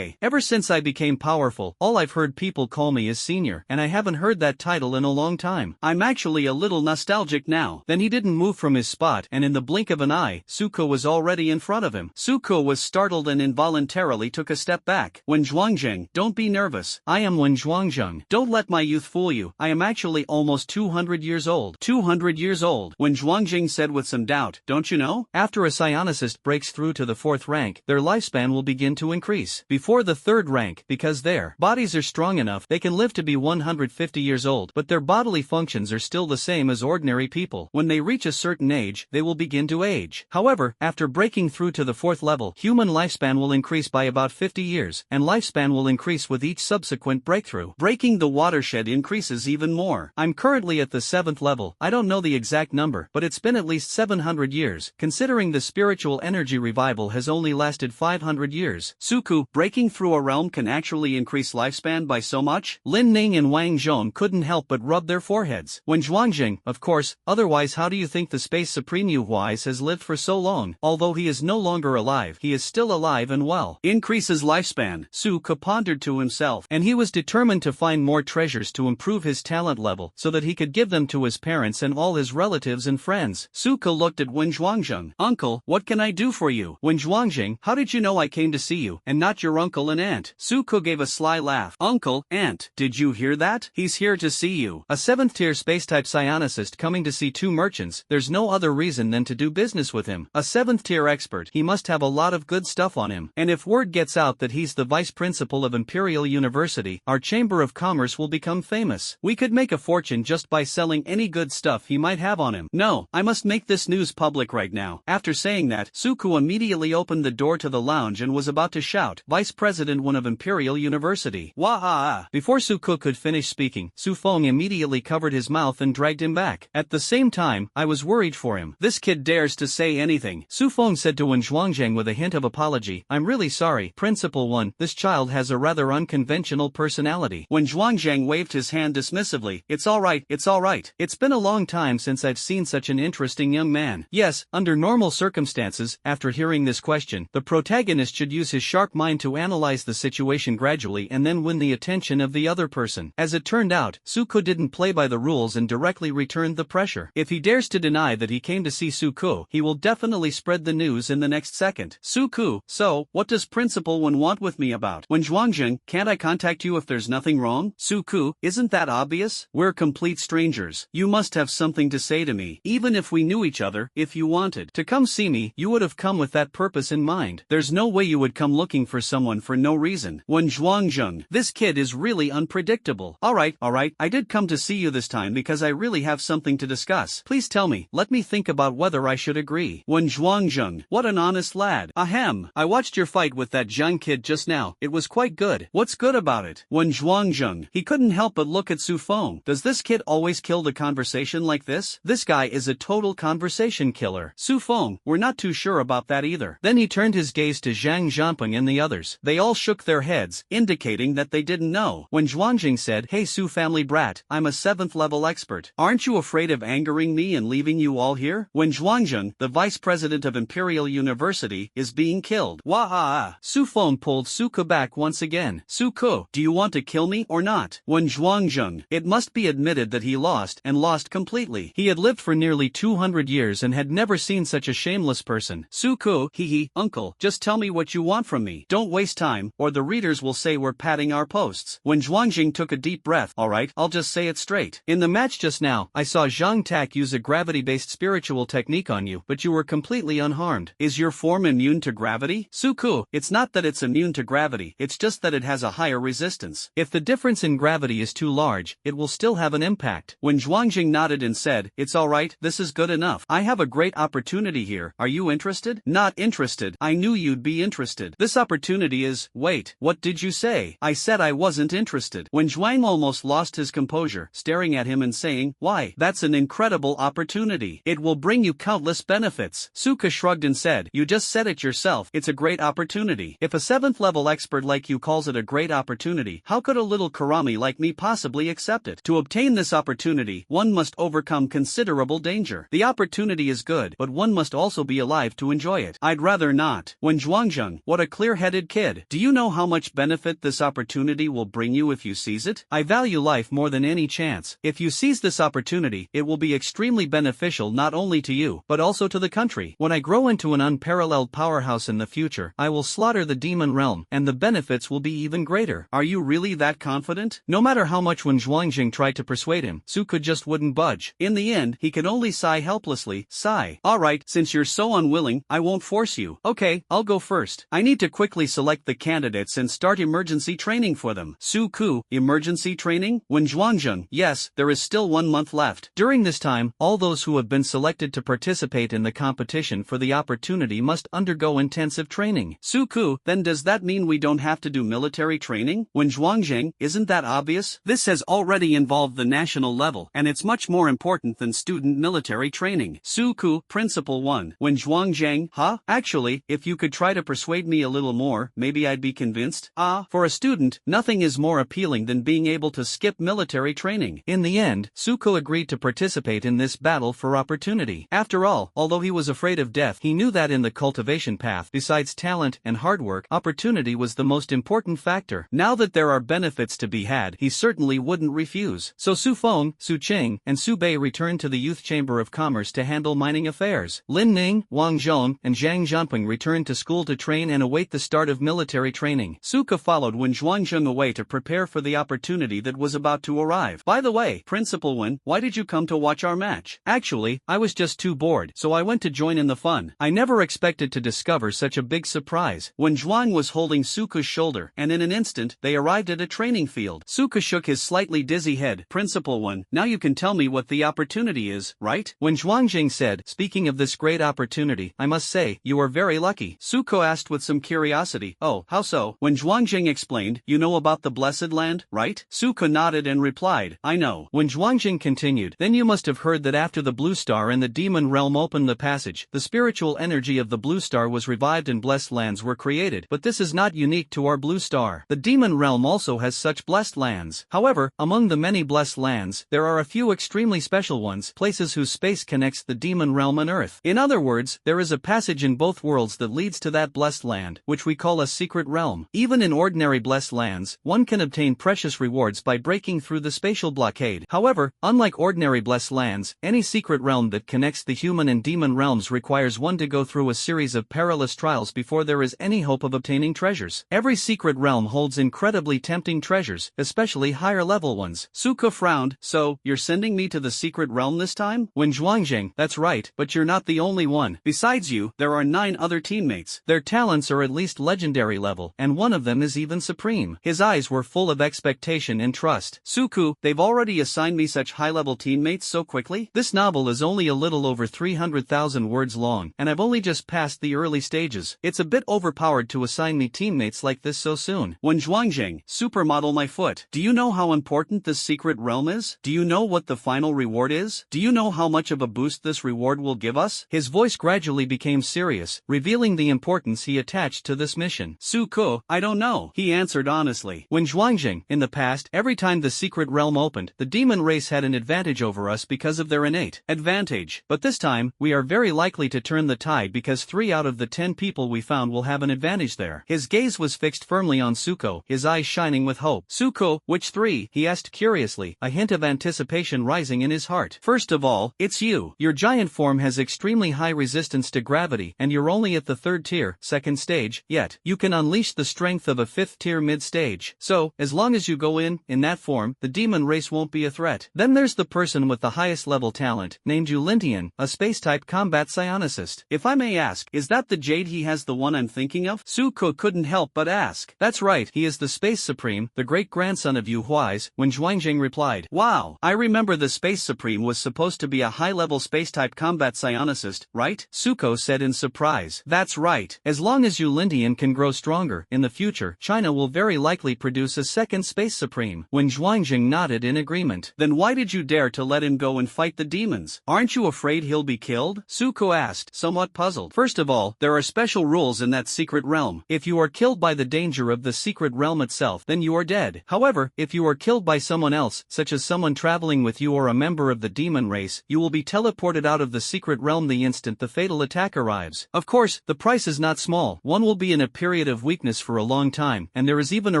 Ever since I became powerful, all I've heard people call me is senior, and I haven't heard that title in a long time. I'm actually a little nostalgic now." Then he didn't move from his spot, and in the blink of an eye, Suko was already in front of him. Suko was startled and involuntarily took a step back. "Wen Zhuangzheng, don't be nervous. I am Wen Zhuangzheng. Don't let my youth fool you. I am actually almost 200 years old." 200 years old, Wen Zhuangzheng said with some doubt. "Don't you know? After a psionicist breaks through to the 4th rank, their lifespan will begin to increase. Before the 3rd rank, because their bodies are strong enough, they can live to be 150 years old, but their bodily functions are still the same as ordinary people. When they reach a certain age, they will begin to age. However, after breaking through to the 4th level, human lifespan will increase by about 50 years, and lifespan will increase with each subsequent breakthrough. Breaking the watershed increases even more. I'm currently at the 7th level. I don't know the exact number, but it's been at least 700 years, considering the spiritual energy revival has only lasted 500 years. Suku, breaking through a realm can actually increase lifespan by so much? Lin Ning and Wang Zhong couldn't help but rub their foreheads. Wen Zhuangzheng, of course, otherwise how do you think the Space Supreme Yu Huais has lived for so long? Although he is no longer alive, he is still alive and well. Increases lifespan, Suku pondered to himself, and he was determined to find more treasures to improve his talent level so that he could give them to his parents and all his relatives and friends. Suku looked at Wen Zhuangzheng. "Uncle, what can I do for you?" "Wen Zhuangzheng, how did you know I came to see you, and not your uncle and aunt?" Suku gave a sly laugh. "Uncle, aunt, did you hear that? He's here to see you. A 7th-tier space-type psionicist coming to see 2 merchants, there's no other reason than to do business with him. A 7th-tier expert, he must have a lot of good stuff on him. And if word gets out that he's the vice principal of Imperial University, our Chamber of Commerce will become famous. We could make a fortune just by selling any good stuff he might have on him. No, I must make this news public right now." After saying that, Suku immediately opened the door to the lounge and was about to shout, "Vice President One of Imperial University. Wah-ha-ha." Before Suku could finish speaking, Su Feng immediately covered his mouth and dragged him back. At the same time, I was worried for him. "This kid dares to say anything." Su Feng said to Wen Zhuangzheng with a hint of apology, "I'm really sorry, Principal One, this child has a rather unconventional personality." Wen Zhuangzheng waved his hand dismissively. It's all right. It's been a long time since I've seen such an interesting young man." Yes, under normal circumstances, after hearing this question, the protagonist should use his sharp mind to analyze the situation gradually and then win the attention of the other person. As it turned out, Suku didn't play by the rules and directly returned the pressure. If he dares to deny that he came to see Suku, he will definitely spread the news in the next second. "Suku, so, what does Principal One want with me about?" "Wen Zhuangzheng, can't I contact you if there's nothing wrong?" "Suku, isn't that obvious? We're complete strangers. You must have something to say to me. Even if we knew each other, if you wanted to come see me, you would have come with that purpose in mind. There's no way you would come looking for someone for no reason." Wen Zhuangzheng, this kid is really unpredictable. All right, I did come to see you this time because I really have something to discuss. Please tell me, let me think about whether I should agree." Wen Zhuangzheng, what an honest lad. "Ahem, I watched your fight with that Zhang kid just now. It was quite good." "What's good about it?" Wen Zhuangzheng, he couldn't help but look at Su Feng. Does this kid always kill the conversation like this? This guy is a total conversation killer. Su Feng, we're not too sure about that either. Then he turned his gaze to Zhang Zhanpeng and the others. They all shook their heads, indicating that they didn't know. When Zhuangjing said, "Hey Su family brat, I'm a 7th level expert. Aren't you afraid of angering me and leaving you all here?" When Zhuangzheng, the vice president of Imperial University, is being killed. Wah-ha-ha. Su Feng pulled Suku back once again. "Suku, do you want to kill me or not?" When Zhuangzheng, it must be admitted that he lost, and lost completely. He had lived for nearly 200 years and had never seen such a shameless person. "Suku, hee, uncle, just tell me what you want from me. Don't waste time, or the readers will say we're padding our posts." When Zhuangjing took a deep breath, "Alright, I'll just say it straight. In the match just now, I saw Zhang Tak use a gravity-based spiritual technique on you, but you were completely unharmed. Is your form immune to gravity? Suku, it's not that it's immune to gravity, it's just that it has a higher resistance. If the difference in gravity is too large, it will still have an impact. When Zhuangjing nodded and said, "It's alright, this is good enough. I have a great opportunity here. Are you interested?" "Not interested. I knew you'd be interested. This opportunity is..." "Wait, what did you say?" "I said I wasn't interested." When Zhuang almost lost his composure, staring at him and saying, "Why? That's an incredible opportunity. It will bring you countless benefits." Suka shrugged and said, "You just said it yourself, it's a great opportunity. If a 7th level expert like you calls it a great opportunity, how could a little Karami like me possibly accept it? To obtain this opportunity, one must overcome considerable danger. The opportunity is good, but one must also be alive to enjoy it. I'd rather not." When Zhuangzheng, what a clear-headed kid. "Do you know how much benefit this opportunity will bring you if you seize it? I value life more than any chance. If you seize this opportunity, it will be extremely beneficial not only to you, but also to the country. When I grow into an unparalleled powerhouse in the future, I will slaughter the demon realm, and the benefits will be even greater." "Are you really that confident?" No matter how much Wen Zhuangjing tried to persuade him, Suka just wouldn't budge. In the end, he could only sigh helplessly. "Sigh. Alright, since you're so unwilling, I won't force you. Okay, I'll go first. I need to quickly select the candidates and start emergency training for them." Suku, emergency training? Wen Zhuangjing, yes, there is still 1 month left. During this time, all those who have been selected to participate in the competition for the opportunity must undergo intensive training. Suku, then does that mean we don't have to do military training? Wen Zhuangjing, isn't that obvious? This has already involved the national level, and it's much more important than student military training. Suku, Principal 1. Wen Zhuangjing, huh? Actually, if you could try to persuade me a little more, maybe I'd be convinced. For a student, nothing is more appealing than being able to skip military training. In the end, Suku agreed to participate in this battle for opportunity. After all, although he was afraid of death, he knew that in the cultivation path, besides talent and hard work, opportunity was the most important factor. Now that there are benefits to be had, he certainly wouldn't refuse. So Su Feng, Su Qing, and Su Bei returned to the Youth Chamber of Commerce to handle mining affairs. Lin Ning, Wang Zhong, and Zhang Zhanping returned to school to train and await the start of military training. Suka followed Wen Zhuangjing away to prepare for the opportunity that was about to arrive. "By the way, Principal Wen, why did you come to watch our match?" "Actually, I was just too bored, so I went to join in the fun. I never expected to discover such a big surprise." When Zhuang was holding Suka's shoulder, and in an instant, they arrived at a training field. Suka shook his slightly dizzy head. "Principal Wen, now you can tell me what the opportunity is, right?" When Zhuangjing said, "Speaking of this great opportunity, I must say, you are very lucky." Suko asked with some curiosity, "Oh, how so?" When Zhuangjing explained, "You know about the Blessed Land, right?" Suka nodded and replied, "I know." When Zhuangjing continued, "Then you must have heard that after the Blue Star and the Demon Realm opened the passage, the spiritual energy of the Blue Star was revived and blessed lands were created. But this is not unique to our Blue Star. The Demon Realm also has such blessed lands. However, among the many blessed lands, there are a few extremely special ones, places whose space connects the Demon Realm and Earth. In other words, there is a passage in both worlds that leads to that blessed land, which we call a secret realm. Even in ordinary blessed lands, one can obtain precious rewards by breaking through the spatial blockade. However, unlike ordinary blessed lands, any secret realm that connects the human and demon realms requires one to go through a series of perilous trials before there is any hope of obtaining treasures. Every secret realm holds incredibly tempting treasures, especially higher level ones." Suka frowned. "So, you're sending me to the secret realm this time?" When Zhuangjing, "That's right, but you're not the only one. Besides you, there are 9 other teammates. Their talents are at least legendary level, and one of them is even supreme." His eyes were full of expectation and trust. "Suku, they've already assigned me such high-level teammates so quickly? This novel is only a little over 300,000 words long, and I've only just passed the early stages. It's a bit overpowered to assign me teammates like this so soon." When Zhuangjing, "Supermodel my foot. Do you know how important this secret realm is? Do you know what the final reward is? Do you know how much of a boost this reward will give us?" His voice gradually became serious, revealing the importance he attached to this mission. "Suku, I don't know," he answered honestly. When Zhuangjing, "In the past, every time the secret realm opened, the demon race had an advantage over us because of their innate advantage. But this time, we are very likely to turn the tide because 3 out of the 10 people we found will have an advantage there." His gaze was fixed firmly on Suko, his eyes shining with hope. "Suko, which 3? He asked curiously, a hint of anticipation rising in his heart. "First of all, it's you. Your giant form has extremely high resistance to gravity, and you're only at the 3rd tier, 2nd stage, yet you can unleash the strength of a 5th tier mid-stage. So, as long as you go in that form, the demon race won't be a threat. Then there's the person with the highest level talent, named Yulintian, a space-type combat psionicist. If I may ask, is that the Jade he has, the one I'm thinking of? Suko couldn't help but ask. That's right, he is the Space Supreme, the great-grandson of Yu Huai's, when Zhuangjing replied. Wow, I remember the Space Supreme was supposed to be a high-level space-type combat psionicist, right? Suko said in surprise. That's right. As long as Yulintian can grow stronger, in the future, China will very likely produce a second Space Supreme. When Zhuangjing nodded in agreement. Then why did you dare to let him go and fight the demons? Aren't you afraid he'll be killed? Suko asked, somewhat puzzled. First of all, there are special rules in that secret realm. If you are killed by the danger of the secret realm itself, then you are dead. However, if you are killed by someone else, such as someone traveling with you or a member of the demon race, you will be teleported out of the secret realm the instant the fatal attack arrives. Of course, the price is not small. One will be in a period of weakness for a long time, and there is even a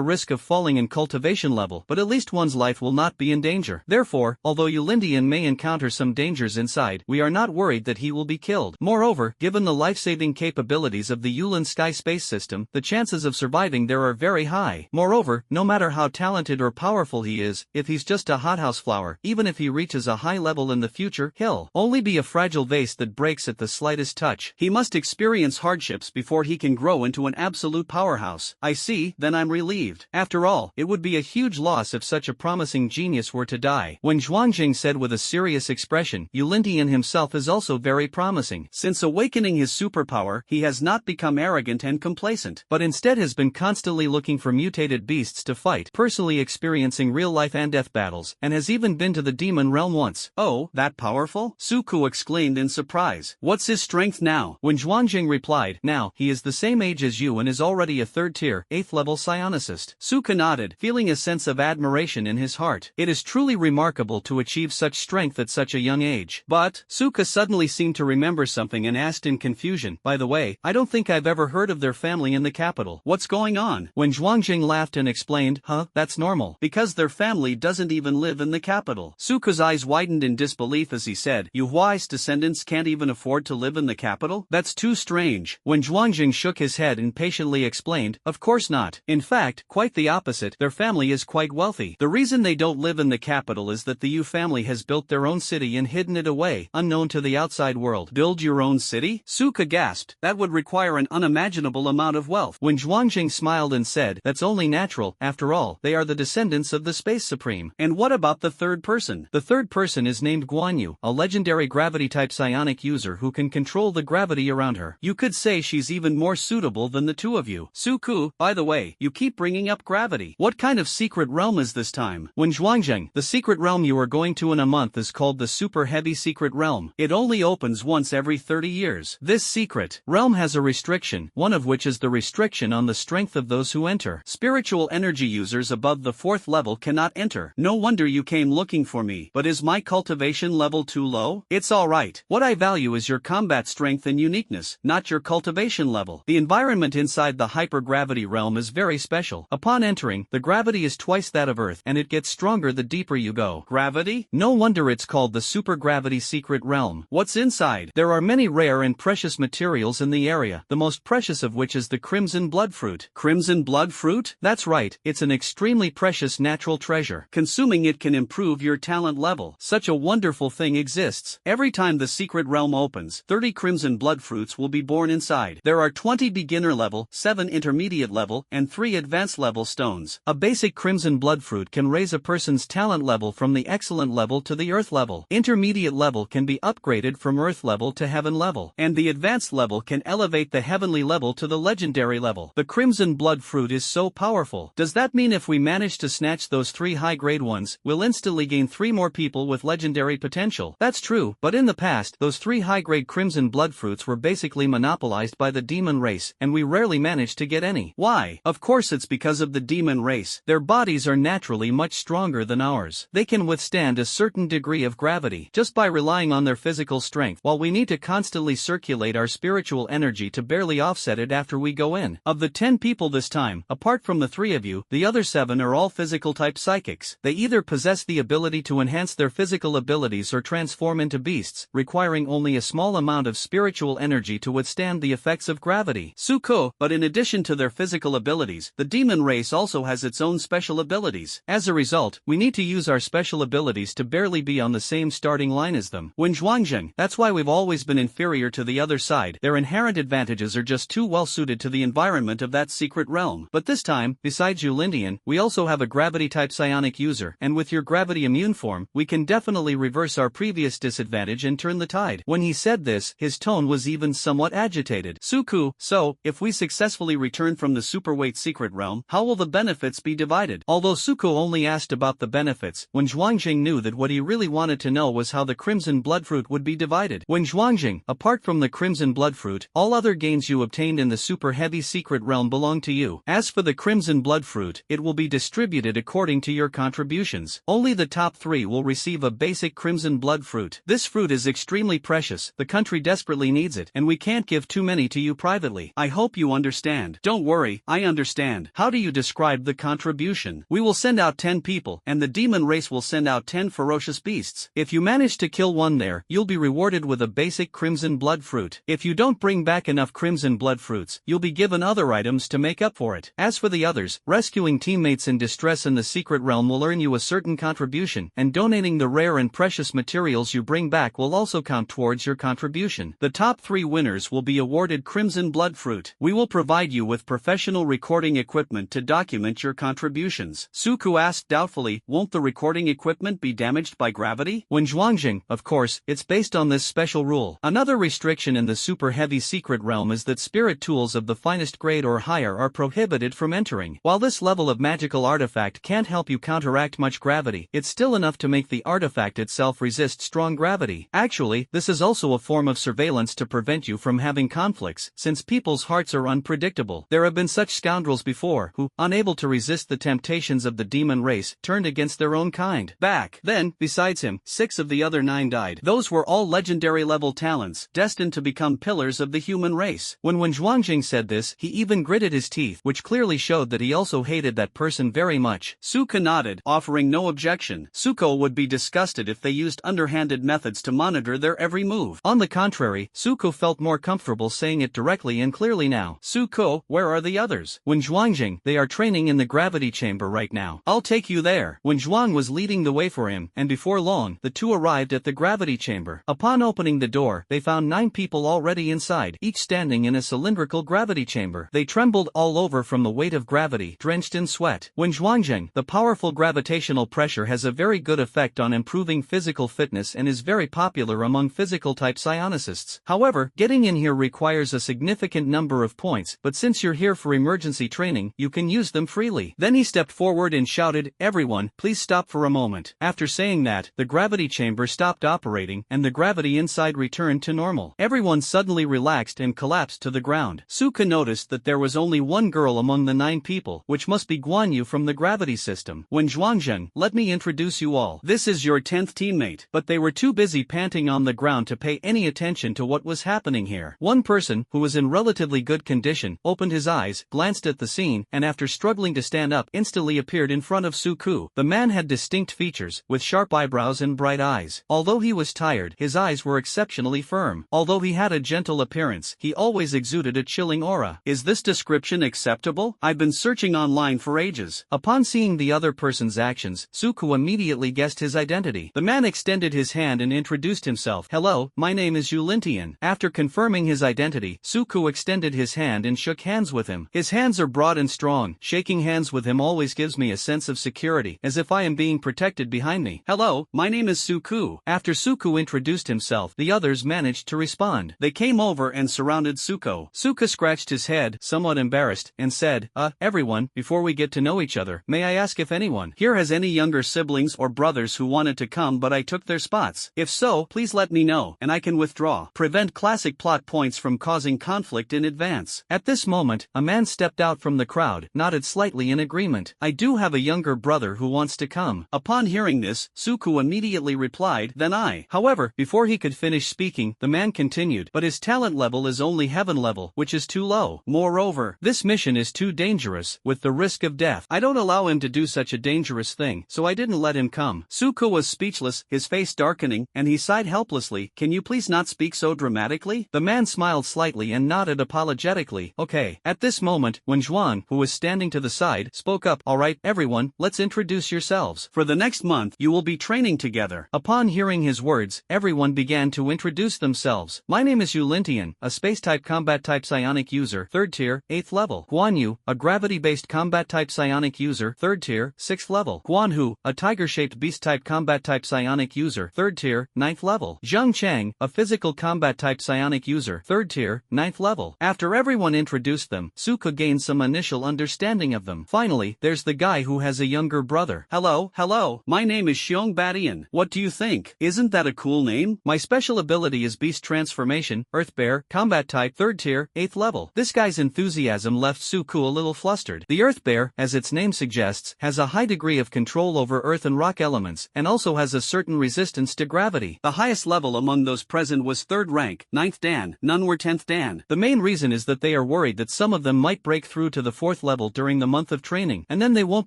risk of falling in cultivation level, but at least one's life will not be in danger. Therefore, although Yulintian may encounter some dangers inside, we are not worried that he will be killed. Moreover, given the life-saving capabilities of the Yulin Sky Space System, the chances of surviving there are very high. Moreover, no matter how talented or powerful he is, if he's just a hothouse flower, even if he reaches a high level in the future, he'll only be a fragile vase that breaks at the slightest touch. He must experience hardships before he can grow into an absolute powerhouse. I see, then I'm relieved. After all, it would be a huge loss if such a promising genius were to die. When Zhuangjing said with a serious expression, Yulintian himself is also very promising. Since awakening his superpower, he has not become arrogant and complacent, but instead has been constantly looking for mutated beasts to fight, personally experiencing real-life and death battles, and has even been to the demon realm once. Oh, that powerful? Suku exclaimed in surprise. What's his strength now? When Zhuangjing replied, now, he is the same age as you and is already a third-tier, 8th-level psionicist. Suka nodded, feeling a sense of admiration in his heart. It is truly remarkable to achieve such strength at such a young age. But, Suka suddenly seemed to remember something and asked in confusion, by the way, I don't think I've ever heard of their family in the capital. What's going on? When Zhuangjing laughed and explained, that's normal. Because their family doesn't even live in the capital. Suka's eyes widened in disbelief as he said, Yu Huai's descendants can't even afford to live in the capital? That's too strange. When Zhuangjing shook his head and patiently explained, of course not. In fact, quite the opposite, their family is quite wealthy. The reason they don't live in the capital is that the Yu family has built their own city and hidden it away, unknown to the outside world. Build your own city? Suka gasped. That would require an unimaginable amount of wealth. When Zhuangjing smiled and said, that's only natural, after all, they are the descendants of the Space Supreme. And what about the third person? The third person is named Guanyu, a legendary gravity-type psionic user who can control the gravity around her. You could say she's even more suitable than the two of you. Suku, by the way, you keep bringing up gravity. What kind of secret realm is this time? When Zhuangjing, the secret realm you are going to in a month is called the Super Heavy Secret Realm. It only opens once every 30 years. This secret realm has a restriction, one of which is the restriction on the strength of those who enter. Spiritual energy users above the 4th level cannot enter. No wonder you came looking for me. But is my cultivation level too low? It's alright. What I value is your combat strength and uniqueness, not your cultivation level. The environment inside the hypergravity realm is very special. Upon entering, the gravity is twice that of Earth and it gets stronger the deeper you go. Gravity? No wonder it's called the supergravity secret realm. What's inside? There are many rare and precious materials in the area, the most precious of which is the crimson blood fruit. Crimson blood fruit? That's right, it's an extremely precious natural treasure. Consuming it can improve your talent level. Such a wonderful thing exists. Every time the secret realm opens, 30 crimson blood fruits will be born inside. There are 20 beginner level, 7 intermediate level, and 3 advanced level stones. A basic crimson blood fruit can raise a person's talent level from the excellent level to the earth level. Intermediate level can be upgraded from earth level to heaven level. And the advanced level can elevate the heavenly level to the legendary level. The crimson blood fruit is so powerful. Does that mean if we manage to snatch those 3 high-grade ones, we'll instantly gain 3 more people with legendary potential? That's true, but in the past, those 3 high-grade crimson blood fruits were basically monopolized by the demon race, and we rarely managed to get any. Why? Of course it's because of the demon race. Their bodies are naturally much stronger than ours. They can withstand a certain degree of gravity just by relying on their physical strength, while we need to constantly circulate our spiritual energy to barely offset it after we go in. Of the 10 people this time, apart from the 3 of you, the other 7 are all physical-type psychics. They either possess the ability to enhance their physical abilities or transform into beasts, requiring only a small amount of spiritual energy to withstand the effects of gravity. Suko, but in addition to their physical abilities, the demon race also has its own special abilities. As a result, we need to use our special abilities to barely be on the same starting line as them. When Zhuangzheng, that's why we've always been inferior to the other side. Their inherent advantages are just too well suited to the environment of that secret realm. But this time, besides Yulindian, we also have a gravity-type psionic user, and with your gravity immune form, we can definitely reverse our previous disadvantage and turn the tide. When he said this, his tone was even somewhat agitated. Suku, so, if we successfully return from the superweight secret realm, how will the benefits be divided? Although Suku only asked about the benefits, when Zhuangzheng knew that what he really wanted to know was how the Crimson Bloodfruit would be divided. When Zhuangzheng, apart from the Crimson Bloodfruit, all other gains you obtained in the super heavy secret realm belong to you. As for the Crimson Bloodfruit, it will be distributed according to your contributions. Only the top 3 will receive a basic Crimson Bloodfruit. This fruit is extremely precious, the country desperately needs it, and we can't give too many to you privately. I hope you understand. Don't worry, I understand. How do you describe the contribution? We will send out 10 people, and the demon race will send out 10 ferocious beasts. If you manage to kill one there, you'll be rewarded with a basic Crimson Blood Fruit. If you don't bring back enough Crimson Blood Fruits, you'll be given other items to make up for it. As for the others, rescuing teammates in distress in the secret realm will earn you a certain contribution, and donating the rare and precious materials you bring back will also count towards your contribution. The top 3 winners will be awarded Crimson Blood Fruit. We will provide you with professional recording equipment to document your contributions. Suku asked doubtfully, won't the recording equipment be damaged by gravity? When Zhuangzheng, of course, it's based on this special rule. Another restriction in the super heavy secret realm is that spirit tools of the finest grade or higher are prohibited from entering. While this level of magical artifact can't help you counteract much gravity, it's still enough to make the artifact itself resist strong gravity. Actually, this is also a form of surveillance to prevent you from having conflicts, since people's hearts are unpredictable. There have been such scoundrels before who, unable to resist the temptations of the demon race, turned against their own kind. Back then, besides him, 6 of the other 9 died. Those were all legendary level talents, destined to become pillars of the human race. When Zhuangzheng said this, he even gritted his teeth, which clearly showed that he also hated that person very much. Suka nodded, offering no objection. Suko would be disgusted if they used underhanded methods to monitor their every move. On the contrary, Suko felt more comfortable saying it directly and clearly now. Suko, where are the others? When Zhuangzheng, they are training in the gravity chamber right now. I'll take you there. When Zhuang was leading the way for him, and before long, the two arrived at the gravity chamber. Upon opening the door, they found 9 people already inside, each standing in a cylindrical gravity chamber. They trembled all over from the weight of gravity, drenched in sweat. When Zhuangzheng, the powerful gravitational pressure has a very good effect on improving physical fitness and is very popular among physical-type psionicists. However, getting in here requires a significant number of points, but since you're here for emergency training, you can use them freely. Then he stepped forward and shouted, "Everyone, please stop for a moment." After saying that, the gravity chamber stopped operating, and the gravity inside returned to normal. Everyone suddenly relaxed and collapsed to the ground. Suka noticed that there was only one girl among the 9 people, which must be Guan Yu from the gravity system. When Zhuangzheng, let me introduce you all. This is your 10th teammate. But they were too busy panting on the ground to pay any attention to what was happening here. One person, who was in relatively good condition, opened his eyes, glanced at the scene, and after struggling to stand up, instantly appeared in front of Suku. The man had distinct features, with sharp eyebrows and bright eyes. Although he was tired, his eyes were exceptionally firm. Although he had a gentle appearance, he always exuded a chilling aura. Is this description acceptable? I've been searching online for ages. Upon seeing the other person's actions, Suku immediately guessed his identity. The man extended his hand and introduced himself. "Hello, my name is Yulintian." After confirming his identity, Suku extended his hand and shook hands with him. His hands are broad and strong. Shaking hands with him always gives me a sense of security, as if I am being protected behind me. "Hello, my name is Suku." After Suku introduced himself, the others managed to respond. They came over and surrounded Suko. Suka scratched his head, somewhat embarrassed, and said, Everyone, before we get to know each other, may I ask if anyone here has any younger siblings or brothers who wanted to come but I took their spots? If so, please let me know, and I can withdraw. Prevent classic plot points from causing conflict in advance." At this moment, a man stepped out from the crowd, nodded slightly in agreement. "I do have a younger brother who wants to come." Upon hearing this, Suku immediately replied, "Then I." However, before he could finish speaking, the man continued, "But his talent level is only heaven level, which is too low. Moreover, this mission is too dangerous, with the risk of death. I don't allow him to do such a dangerous thing, so I didn't let him come." Suku was speechless, his face darkening, and he sighed helplessly. "Can you please not speak so dramatically?" The man smiled slightly and nodded apologetically. "Okay." At this moment, when Zhuang, who was standing to the side, spoke up, "Alright, everyone, let's introduce yourself." yourselves. For the next month, you will be training together. Upon hearing his words, everyone began to introduce themselves. My name is Yulintian, a space-type combat-type psionic user, 3rd tier, 8th level. Guan Yu, a gravity-based combat-type psionic user, 3rd tier, 6th level. Guan Hu, a tiger-shaped beast-type combat-type psionic user, 3rd tier, 9th level. Zhang Chang, a physical combat-type psionic user, 3rd tier, 9th level. After everyone introduced them, Suka gained some initial understanding of them. Finally, there's the guy who has a younger brother. Hello, my name is Xiong Badian. What do you think? Isn't that a cool name? My special ability is Beast Transformation, Earth Bear, Combat Type, 3rd tier, 8th level. This guy's enthusiasm left Suku a little flustered. The Earth Bear, as its name suggests, has a high degree of control over earth and rock elements, and also has a certain resistance to gravity. The highest level among those present was 3rd rank, 9th Dan, none were 10th Dan. The main reason is that they are worried that some of them might break through to the 4th level during the month of training, and then they won't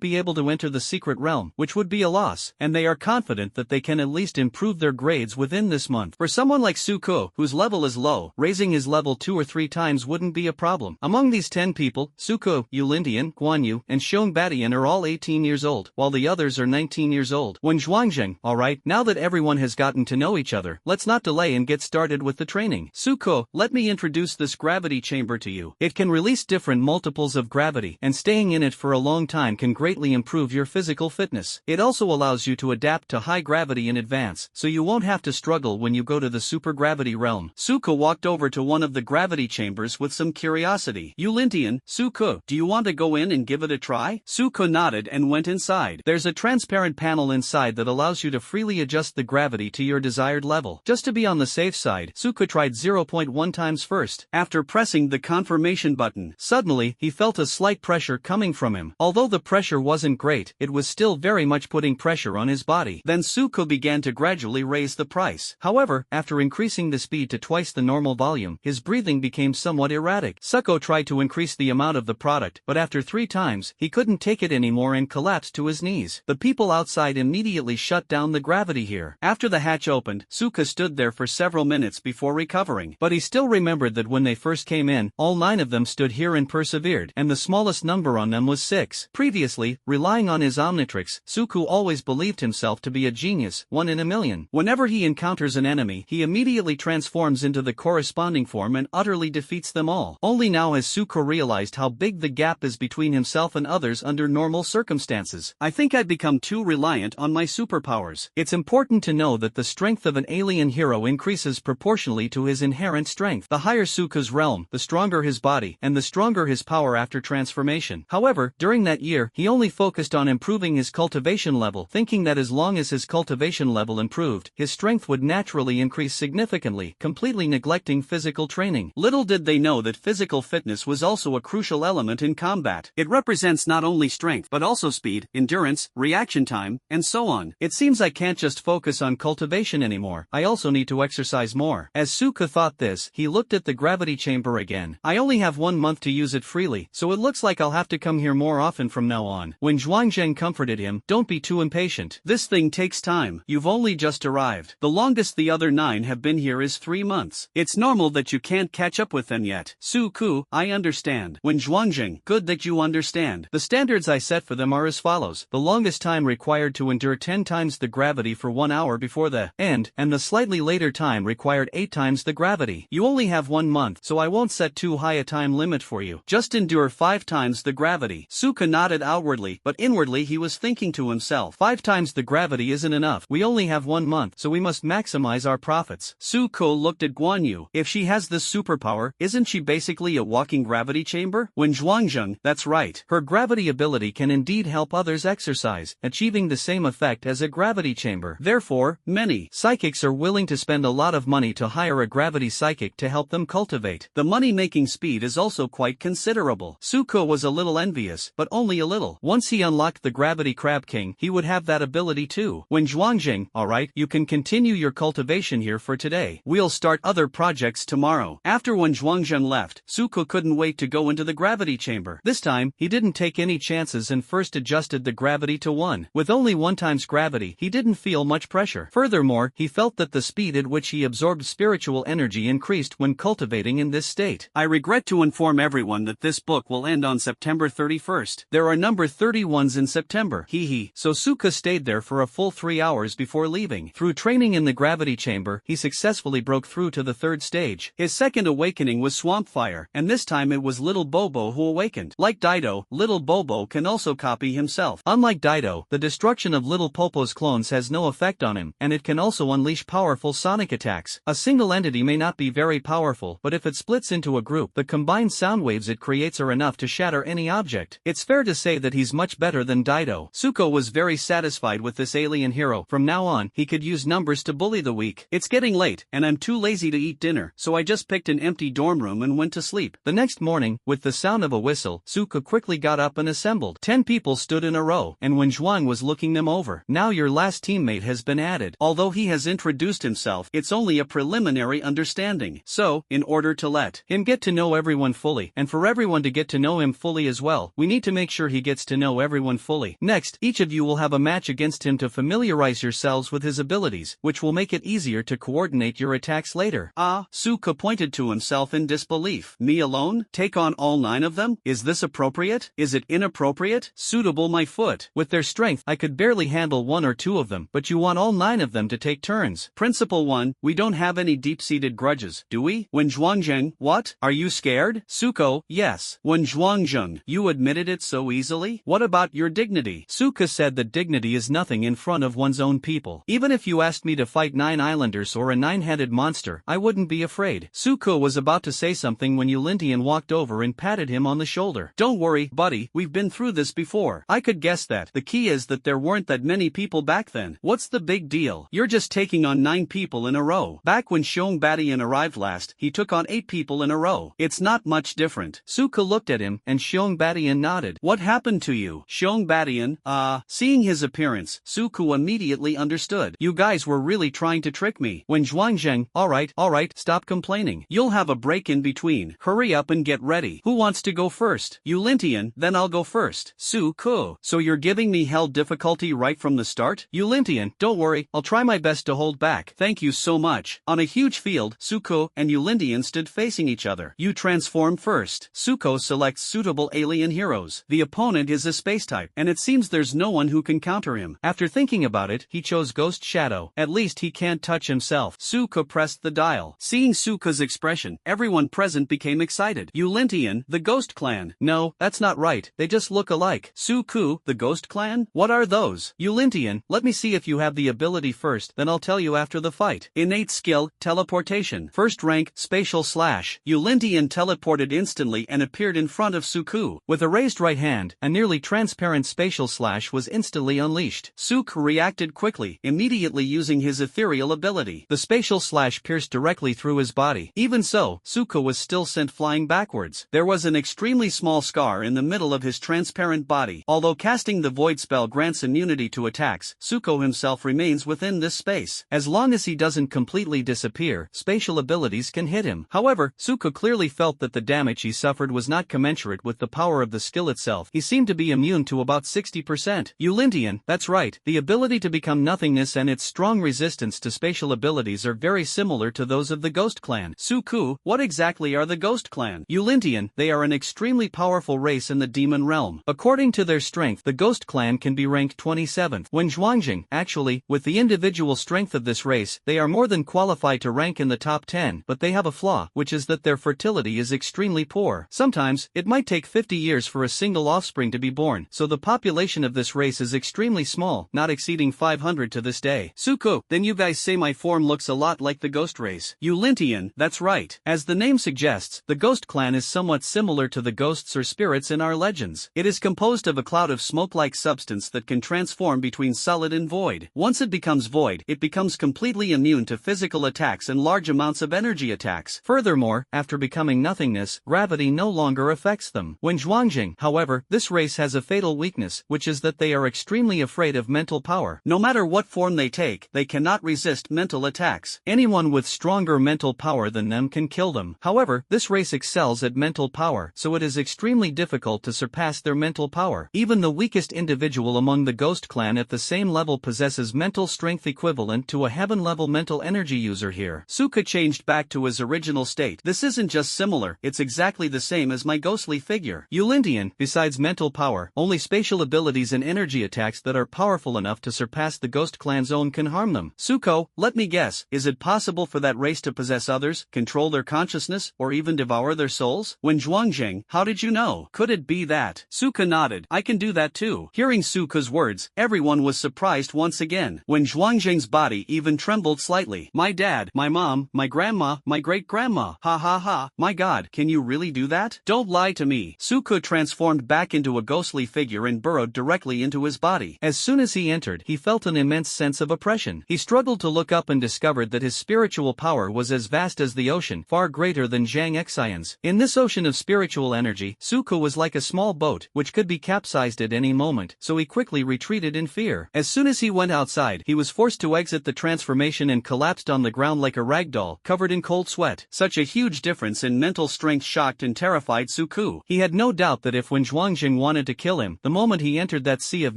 be able to enter the secret realm, which would be a loss, and they are confident that they can at least improve their grades within this month. For someone like Suko, whose level is low, raising his level 2 or 3 times wouldn't be a problem. Among these 10 people, Suko, Yulintian, Guan Yu, and Xiong Badian are all 18 years old, while the others are 19 years old. When Zhuangzheng, alright, now that everyone has gotten to know each other, let's not delay and get started with the training. Suko, let me introduce this gravity chamber to you. It can release different multiples of gravity, and staying in it for a long time can greatly improve your physical fitness. It also allows you to adapt to high gravity in advance, so you won't have to struggle when you go to the supergravity realm. Suko walked over to one of the gravity chambers with some curiosity. Yulintian, Suko, do you want to go in and give it a try? Suko nodded and went inside. There's a transparent panel inside that allows you to freely adjust the gravity to your desired level. Just to be on the safe side, Suko tried 0.1 times first. After pressing the confirmation button, suddenly, he felt a slight pressure coming from him. Although the pressure wasn't great, it was still very much putting pressure on his body. Then Suko began to gradually raise the price. However, after increasing the speed to twice the normal volume, his breathing became somewhat erratic. Suko tried to increase the amount of the product, but after 3 times, he couldn't take it anymore and collapsed to his knees. The people outside immediately shut down the gravity here. After the hatch opened, Suka stood there for several minutes before recovering. But he still remembered that when they first came in, all 9 of them stood here and persevered, and the smallest number on them was 6. Previously, relying on his Omnitrix, Suku always believed himself to be a genius, 1 in a million. Whenever he encounters an enemy, he immediately transforms into the corresponding form and utterly defeats them all. Only now has Suko realized how big the gap is between himself and others under normal circumstances. I think I've become too reliant on my superpowers. It's important to know that the strength of an alien hero increases proportionally to his inherent strength. The higher Suko's realm, the stronger his body, and the stronger his power after transformation. However, during that year, he only focused on improving his cultivation level, thinking that as long as his cultivation level improved, his strength would naturally increase significantly, completely neglecting physical training. Little did they know that physical fitness was also a crucial element in combat. It represents not only strength but also speed, endurance, reaction time, and so on. It seems I can't just focus on cultivation anymore, I also need to exercise more. As Suka thought this, he looked at the gravity chamber again. I only have 1 month to use it freely, so it looks like I'll have to come here more often from now on. When Zhuangzheng comforted him, don't be too impatient. This thing takes time. You've only just arrived. The longest the other 9 have been here is 3 months. It's normal that you can't catch up with them yet. Suku, I understand. When Zhuangzheng, good that you understand. The standards I set for them are as follows. The longest time required to endure 10 times the gravity for 1 hour before the end, and the slightly later time required 8 times the gravity. You only have 1 month, so I won't set too high a time limit for you. Just endure 5 times the gravity. Suka nodded outwardly, but inwardly he was thinking to himself, 5 times the gravity isn't enough. We only have 1 month, so we must maximize our profits. Suko looked at Guan Yu. If she has this superpower, isn't she basically a walking gravity chamber? When Zhuangzheng, that's right. Her gravity ability can indeed help others exercise, achieving the same effect as a gravity chamber. Therefore, many psychics are willing to spend a lot of money to hire a gravity psychic to help them cultivate. The money-making speed is also quite considerable. Suko was a little envious, but only a little. Once he unlocked the Gravity Crab King, he would have that ability too. When Zhuangzheng, alright, you can continue your cultivation here for today. We'll start other projects tomorrow. After when Zhuangzheng left, Suko couldn't wait to go into the gravity chamber. This time, he didn't take any chances and first adjusted the gravity to 1. With only 1 times gravity, he didn't feel much pressure. Furthermore, he felt that the speed at which he absorbed spiritual energy increased when cultivating in this state. I regret to inform everyone that this book will end on September 31st. There are number 31s in September. Hee. So Suka stayed there for a full 3 hours before leaving. Through training in the gravity chamber, he successfully broke through to the third stage. His second awakening was Swamp Fire, and this time it was Little Bobo who awakened. Like Dido, Little Bobo can also copy himself. Unlike Dido, the destruction of Little Popo's clones has no effect on him, and it can also unleash powerful sonic attacks. A single entity may not be very powerful, but if it splits into a group, the combined sound waves it creates are enough to shatter any object. It's fair to say that he's much better than Dido. Suko was very satisfied with this alien hero. From now on, he could use numbers to bully the weak. It's getting late, and I'm too lazy to eat dinner, so I just picked an empty dorm room and went to sleep. The next morning, with the sound of a whistle, Suka quickly got up and assembled. 10 people stood in a row, and when Zhuang was looking them over, now your last teammate has been added. Although he has introduced himself, it's only a preliminary understanding. So, in order to let him get to know everyone fully, and for everyone to get to know him fully as well, we need to make sure he gets to know everyone fully. Next, each of you will have a match against him to familiarize yourselves with his abilities, which will make it easier to coordinate your attacks later. Suka pointed to himself in disbelief. Me alone? Take on all 9 of them? Is this appropriate? Is it inappropriate? Suitable my foot. With their strength, I could barely handle 1 or 2 of them, but you want all 9 of them to take turns. Principle 1, we don't have any deep-seated grudges, do we? When Zhuangzheng, what? Are you scared? Suko, yes. When Zhuangzheng, you admitted it so easily? What about your dignity? Suka said that dignity is nothing in front of one's own people. Even if you asked me to fight 9 islanders or a 9-headed monster, I wouldn't be afraid. Suka was about to say something when Yulintian walked over and patted him on the shoulder. Don't worry, buddy, we've been through this before. I could guess that. The key is that there weren't that many people back then. What's the big deal? You're just taking on 9 people in a row. Back when Xiong Badian arrived last, he took on 8 people in a row. It's not much different. Suka looked at him, and Xiong Badian nodded. What happened to you? Xiong Badian, seeing his appearance, Suku immediately understood. You guys were really trying to trick me. When Zhuangzheng, alright, stop complaining. You'll have a break in between. Hurry up and get ready. Who wants to go first? Yulintian, then I'll go first. Suku. So you're giving me hell difficulty right from the start? Yulintian, don't worry, I'll try my best to hold back. Thank you so much. On a huge field, Suko and Yulintian stood facing each other. You transform first. Suko selects suitable alien heroes. The opponent is a space type, and it seems there's no one who can counter him. After thinking about it, he chose Ghost Shadow. At least he can't touch himself. Suka pressed the dial. Seeing Suka's expression, everyone present became excited. Yulintian, the Ghost Clan. No, that's not right. They just look alike. Suku, the Ghost Clan? What are those? Yulintian, let me see if you have the ability first, then I'll tell you after the fight. Innate skill, teleportation. First rank, spatial slash. Yulintian teleported instantly and appeared in front of Suku. With a raised right hand, a nearly transparent spatial slash was instantly unleashed. Suku reacted quickly, immediately using his ethereal ability. The spatial slash pierced directly through his body. Even so, Suku was still sent flying backwards. There was an extremely small scar in the middle of his transparent body. Although casting the void spell grants immunity to attacks, Suko himself remains within this space. As long as he doesn't completely disappear, spatial abilities can hit him. However, Suko clearly felt that the damage he suffered was not commensurate with the power of the skill itself. He seemed to be immune to about 60%. Yulintian, that's right, the ability to become nothingness and its strong resistance to spatial abilities are very similar to those of the Ghost Clan. Suku, what exactly are the Ghost Clan? Yulintian, they are an extremely powerful race in the demon realm. According to their strength, the Ghost Clan can be ranked 27th. When Zhuangzheng, actually, with the individual strength of this race, they are more than qualified to rank in the top 10, but they have a flaw, which is that their fertility is extremely poor. Sometimes, it might take 50 years for a single offspring to be born, so the population of this race is extremely small, not exceeding 500 to this day. Suku, then you guys say my form looks a lot like the Ghost race. Yulintian, that's right. As the name suggests, the Ghost Clan is somewhat similar to the ghosts or spirits in our legends. It is composed of a cloud of smoke-like substance that can transform between solid and void. Once it becomes void, it becomes completely immune to physical attacks and large amounts of energy attacks. Furthermore, after becoming nothingness, gravity no longer affects them. When Zhuangzheng, however, this race has a fatal weakness, which is that they are extremely afraid of mental power. No matter what form they take, they cannot resist mental attacks. Anyone with stronger mental power than them can kill them. However, this race excels at mental power, so it is extremely difficult to surpass their mental power. Even the weakest individual among the Ghost Clan at the same level possesses mental strength equivalent to a heaven-level mental energy user here. Suka changed back to his original state. This isn't just similar, it's exactly the same as my ghostly figure. Yulintian, besides mental power, only spatial ability abilities and energy attacks that are powerful enough to surpass the Ghost Clan's own can harm them. Suko, let me guess, is it possible for that race to possess others, control their consciousness, or even devour their souls? When Zhuangzheng, how did you know? Could it be that? Suka nodded. I can do that too. Hearing Suka's words, everyone was surprised once again. When Zhuangzheng's body even trembled slightly. My dad, my mom, my grandma, my great-grandma. Ha ha ha. My god, can you really do that? Don't lie to me. Suka transformed back into a ghostly figure and burrowed directly into his body. As soon as he entered, he felt an immense sense of oppression. He struggled to look up and discovered that his spiritual power was as vast as the ocean, far greater than Zhang Xian's. In this ocean of spiritual energy, Suka was like a small boat, which could be capsized at any moment, so he quickly retreated in fear. As soon as he went outside, he was forced to exit the transformation and collapsed on the ground like a ragdoll, covered in cold sweat. Such a huge difference in mental strength shocked and terrified Suku. He had no doubt that if when Zhuangzheng wanted to kill him, the moment he entered that sea of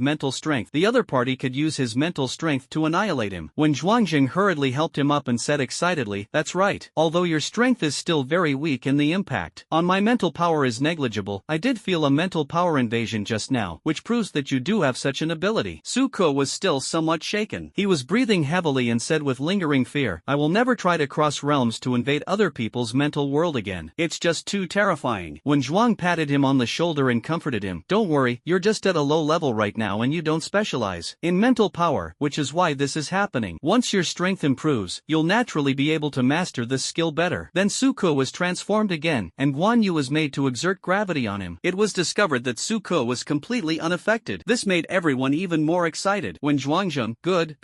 mental strength, the other party could use his mental strength to annihilate him. When Zhuangzheng hurriedly helped him up and said excitedly, "That's right. Although your strength is still very weak and the impact on my mental power is negligible, I did feel a mental power invasion just now, which proves that you do have such an ability." Suko was still somewhat shaken. He was breathing heavily and said with lingering fear, "I will never try to cross realms to invade other people's mental world again. It's just too terrifying." When Zhuang patted him on the shoulder and comforted him, "Don't worry, you're just at a low level right now and you don't specialize in mental power, which is why this is happening. Once your strength improves, you'll naturally be able to master this skill better." Then Suko was transformed again, and Guan Yu was made to exert gravity on him. It was discovered that Suko was completely unaffected. This made everyone even more excited. When Zhuangzheng, good.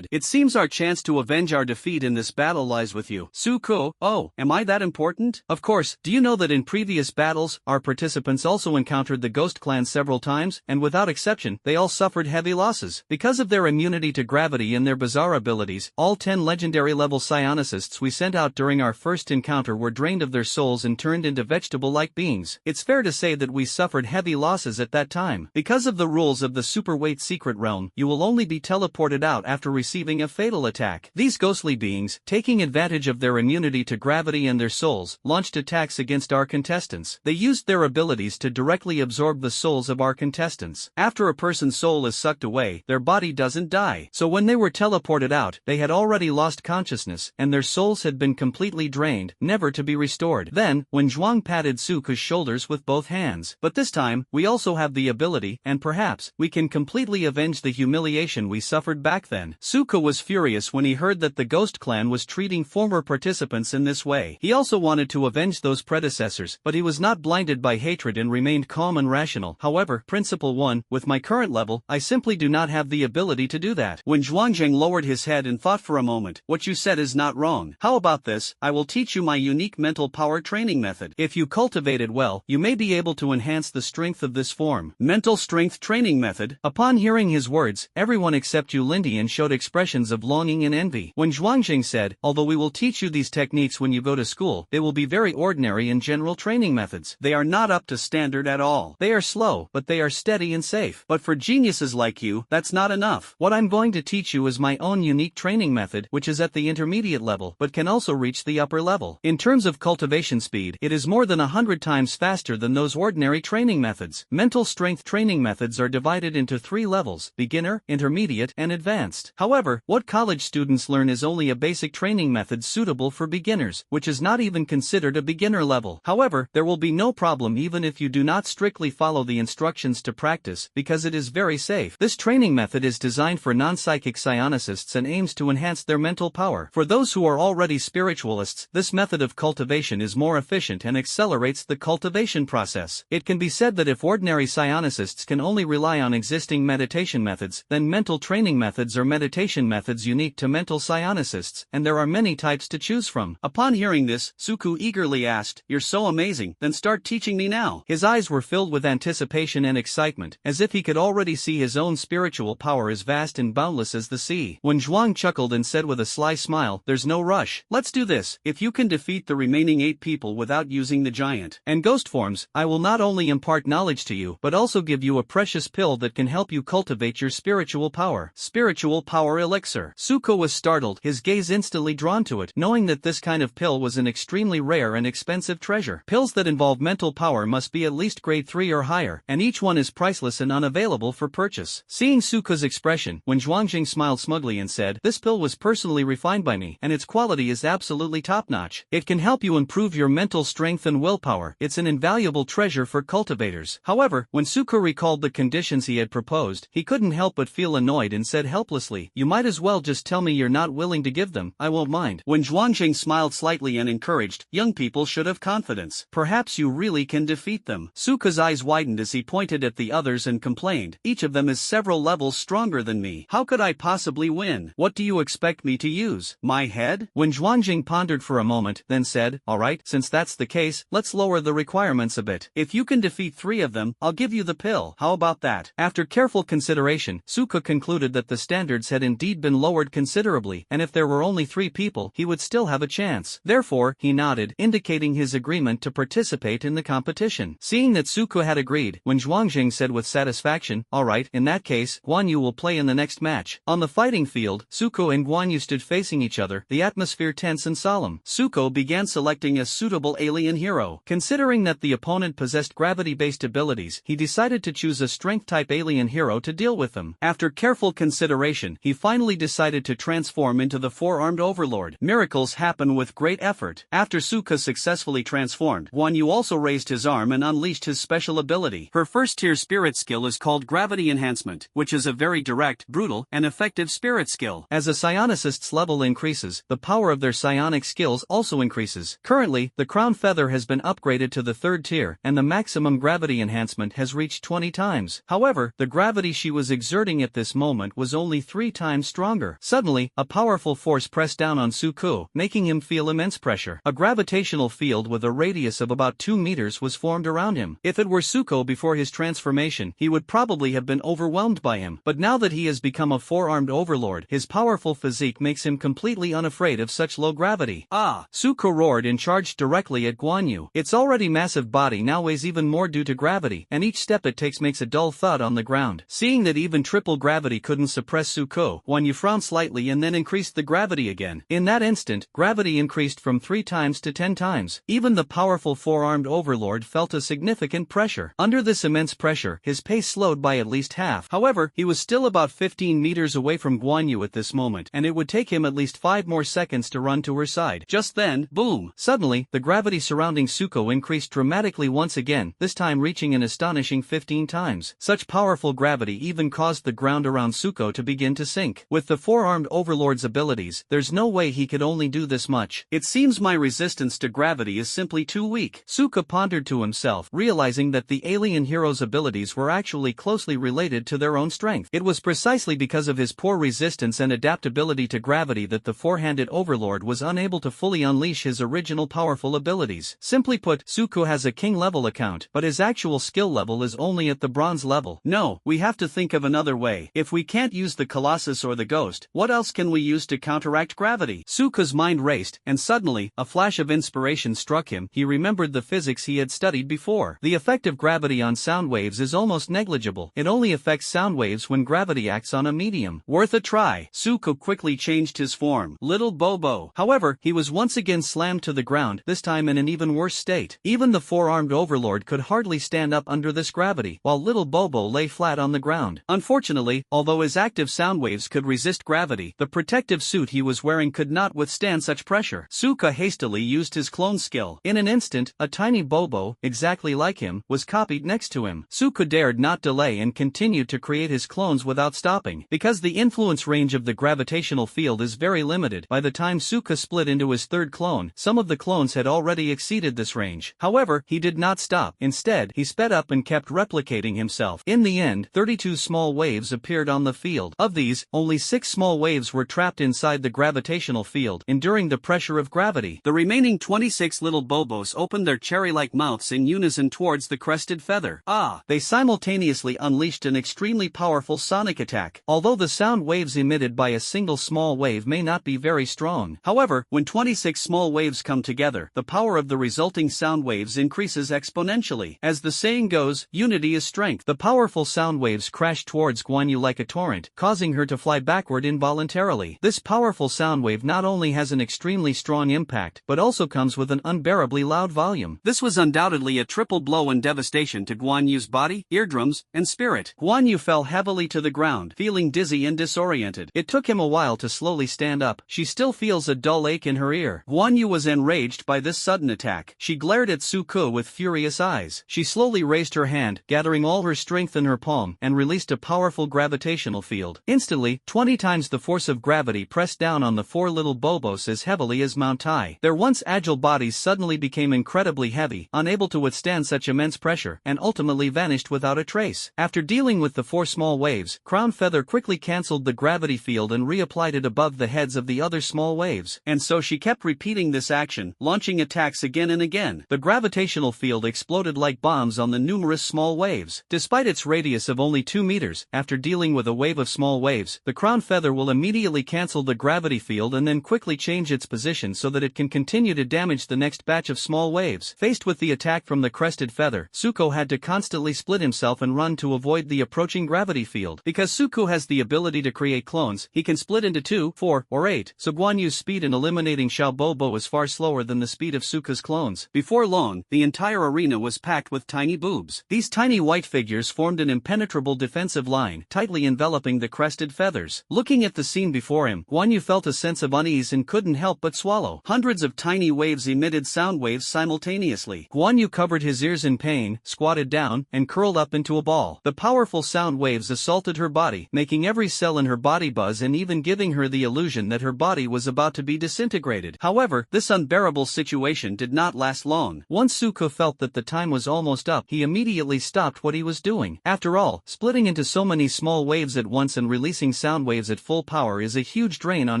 It seems our chance to avenge our defeat in this battle lies with you. Suko, oh, am I that important? Of course, do you know that in previous battles, our participants also encountered the Ghost Clan several times, and without exception, they all suffered heavy losses. Because of their immunity to gravity and their bizarre abilities, all 10 legendary level psionists we sent out during our first encounter were drained of their souls and turned into vegetable-like beings. It's fair to say that we suffered heavy losses at that time. Because of the rules of the Superweight Secret Realm, you will only be teleported out after receiving a fatal attack. These ghostly beings, taking advantage of their immunity to gravity and their souls, launched attacks against our contestants. They used their abilities to directly absorb the souls of our contestants. After a person's soul is sucked away, their body doesn't die. So when they were teleported out, they had already lost consciousness, and their souls had been completely drained, never to be restored. Then, when Zhuang patted Suka's shoulders with both hands, "But this time, we also have the ability, and perhaps, we can completely avenge the humiliation we suffered back then." Suka was furious when he heard that the Ghost Clan was treating former participants in this way. He also wanted to avenge those predecessors, but he was not blinded by hatred and remained calm and rational. However, Principle 1, with my current level, I simply do not have the ability to do that. When Zhuangzheng lowered his head and thought for a moment, "What you said is not wrong. How about this? I will teach you my unique mental power training method. If you cultivate it well, you may be able to enhance the strength of this form." Mental strength training method. Upon hearing his words, everyone except Yu Lindian showed expressions of longing and envy. When Zhuangzheng said, "Although we will teach you these techniques when you go to school, they will be very ordinary and general training methods. They are not up to standard at all. They are slow, but they are steady and safe. But for geniuses like you, that's not enough. What I'm going to teach you is my own unique training method, which is at the intermediate level, but can also reach the upper level. In terms of cultivation speed, it is more than 100 times faster than those ordinary training methods." Mental strength training methods are divided into 3 levels: beginner, intermediate, and advanced. However, what college students learn is only a basic training method suitable for beginners, which is not even considered a beginner level. However, there will be no problem even if you do not strictly follow the instructions to practice, because it is very safe. This training method is designed for non-psychic psionicists and aims to enhance their mental power. For those who are already spiritualists, this method of cultivation is more efficient and accelerates the cultivation process. It can be said that if ordinary psionicists can only rely on existing meditation methods, then mental training methods are meditation methods unique to mental psionicists, and there are many types to choose from. Upon hearing this, Suku eagerly asked, "You're so amazing, then start teaching me now." His eyes were filled with anticipation and excitement, as if he could already see his own spiritual power as vast and boundless as the sea. When Zhuang chuckled and said with a sly smile, "There's no rush. Let's do this. If you can defeat the remaining 8 people without using the giant and ghost forms, I will not only impart knowledge to you, but also give you a precious pill that can help you cultivate your spiritual power." Spiritual power elixir. Suko was startled, his gaze instantly drawn to it, knowing that this kind of pill was an extremely rare and expensive treasure. Pills that involve mental power must be at least grade 3 or higher, and each one is priceless useless and unavailable for purchase. Seeing Suko's expression, Wen Zhuangjing smiled smugly and said, "This pill was personally refined by me, and its quality is absolutely top-notch. It can help you improve your mental strength and willpower. It's an invaluable treasure for cultivators." However, when Suko recalled the conditions he had proposed, he couldn't help but feel annoyed and said helplessly, "You might as well just tell me you're not willing to give them, I won't mind." When Zhuangjing smiled slightly and encouraged, "Young people should have confidence. Perhaps you really can defeat them." Suko's eyes widened as he pointed at the others and complained, "Each of them is several levels stronger than me. How could I possibly win? What do you expect me to use? My head?" When Zhuangjing pondered for a moment, then said, "Alright, since that's the case, let's lower the requirements a bit. If you can defeat 3 of them, I'll give you the pill. How about that?" After careful consideration, Suko concluded that the standards had indeed been lowered considerably, and if there were only 3 people, he would still have a chance. Therefore, he nodded, indicating his agreement to participate in the competition. Seeing that Suko had agreed, Wen Zhuangjing said with satisfaction, "Alright, in that case, Guan Yu will play in the next match." On the fighting field, Suko and Guan Yu stood facing each other, the atmosphere tense and solemn. Suko began selecting a suitable alien hero. Considering that the opponent possessed gravity-based abilities, he decided to choose a strength-type alien hero to deal with them. After careful consideration, he finally decided to transform into the four-armed overlord. Miracles happen with great effort. After Suko successfully transformed, Guan Yu also raised his arm and unleashed his special ability. Her first-tier spirit skill is called Gravity Enhancement, which is a very direct, brutal, and effective spirit skill. As a psionicist's level increases, the power of their psionic skills also increases. Currently, the crown feather has been upgraded to the 3rd tier, and the maximum gravity enhancement has reached 20 times. However, the gravity she was exerting at this moment was only 3 times stronger. Suddenly, a powerful force pressed down on Suko, making him feel immense pressure. A gravitational field with a radius of about 2 meters was formed around him. If it were Suko before his transformation, he would probably have been overwhelmed by him. But now that he has become a four-armed overlord, his powerful physique makes him completely unafraid of such low gravity. "Ah!" Suko roared and charged directly at Guan Yu. Its already massive body now weighs even more due to gravity, and each step it takes makes a dull thud on the ground. Seeing that even triple gravity couldn't suppress Suko, Guan Yu frowned slightly and then increased the gravity again. In that instant, gravity increased from 3 times to 10 times. Even the powerful four-armed overlord felt a significant pressure. Under this immense pressure, his pace slowed by at least half. However, he was still about 15 meters away from Guan Yu at this moment, and it would take him at least 5 more seconds to run to her side. Just then, boom! Suddenly, the gravity surrounding Suko increased dramatically once again, this time reaching an astonishing 15 times. Such powerful gravity even caused the ground around Suko to begin to sink. With the four-armed overlord's abilities, there's no way he could only do this much. It seems my resistance to gravity is simply too weak. Suko pondered to himself, realizing that the alien hero's abilities were actually closely related to their own strength. It was precisely because of his poor resistance and adaptability to gravity that the four-handed overlord was unable to fully unleash his original powerful abilities. Simply put, Suko has a king-level account, but his actual skill level is only at the bronze level. No, we have to think of another way. If we can't use the Colossus or the Ghost, what else can we use to counteract gravity? Suko's mind raced, and suddenly, a flash of inspiration struck him. He remembered the physics he had studied before. The effect of gravity on sound waves is almost negligible. It only affects sound waves when gravity acts on a medium. Worth a try. Suko quickly changed his form. Little Bobo. However, he was once again slammed to the ground, this time in an even worse state. Even the four-armed overlord could hardly stand up under this gravity, while Little Bobo lay flat on the ground. Unfortunately, although his active sound waves could resist gravity, the protective suit he was wearing could not withstand such pressure. Suko hastily used his clone skill. In an instant, a tiny Bobo, exactly like him, was copied next to him. Suko dared not delay and continued to create his clones without stopping. Because the influence range of the gravitational field is very limited, by the time Suko split into his 3rd clone, some of the clones had already exceeded this range. However, he did not stop. Instead, he sped up and kept replicating himself. In the end, 32 small waves appeared on the field. Of these, only 6 small waves were trapped inside the gravitational field, enduring the pressure of gravity. The remaining 26 little Bobos opened their cherry-like mouths in unison towards the crested feather. Ah! They simultaneously unleashed an extremely powerful sonic attack. Although the sound waves emitted by a single small wave may not be very strong. However, when 26 small waves come together, the power of the resulting sound waves increases exponentially. As the saying goes, unity is strength. The powerful sound waves crashed towards Guan Yu like a torrent, causing her to fly backward involuntarily. This powerful sound wave not only has an extremely strong impact, but also comes with an unbearably loud volume. This was undoubtedly a triple blow and devastation to Guan Yu's body, ear, eardrums, and spirit. Guan Yu fell heavily to the ground, feeling dizzy and disoriented. It took him a while to slowly stand up. She still feels a dull ache in her ear. Guan Yu was enraged by this sudden attack. She glared at Suko with furious eyes. She slowly raised her hand, gathering all her strength in her palm, and released a powerful gravitational field. Instantly, 20 times the force of gravity pressed down on the four little Bobos as heavily as Mount Tai. Their once agile bodies suddenly became incredibly heavy, unable to withstand such immense pressure, and ultimately vanished without a trace. After dealing with the four small waves, Crown Feather quickly cancelled the gravity field and reapplied it above the heads of the other small waves. And so she kept repeating this action, launching attacks again and again. The gravitational field exploded like bombs on the numerous small waves. Despite its radius of only 2 meters, after dealing with a wave of small waves, the Crown Feather will immediately cancel the gravity field and then quickly change its position so that it can continue to damage the next batch of small waves. Faced with the attack from the crested feather, Suko had to constantly split himself and run to avoid the approaching gravity field. Because Suko has the ability to create clones, he can split into 2, 4, or 8, so Guan Yu's speed in eliminating Xiao Bobo is far slower than the speed of Suko's clones. Before long, the entire arena was packed with tiny boobs. These tiny white figures formed an impenetrable defensive line, tightly enveloping the crested feathers. Looking at the scene before him, Guan Yu felt a sense of unease and couldn't help but swallow. Hundreds of tiny waves emitted sound waves simultaneously. Guan Yu covered his ears in pain, squatted down, and curled up into a ball. The powerful sound waves assaulted her body, making every cell in her body buzz and even giving her the illusion that her body was about to be disintegrated. However, this unbearable situation did not last long. Once Suko felt that the time was almost up, he immediately stopped what he was doing. After all, splitting into so many small waves at once and releasing sound waves at full power is a huge drain on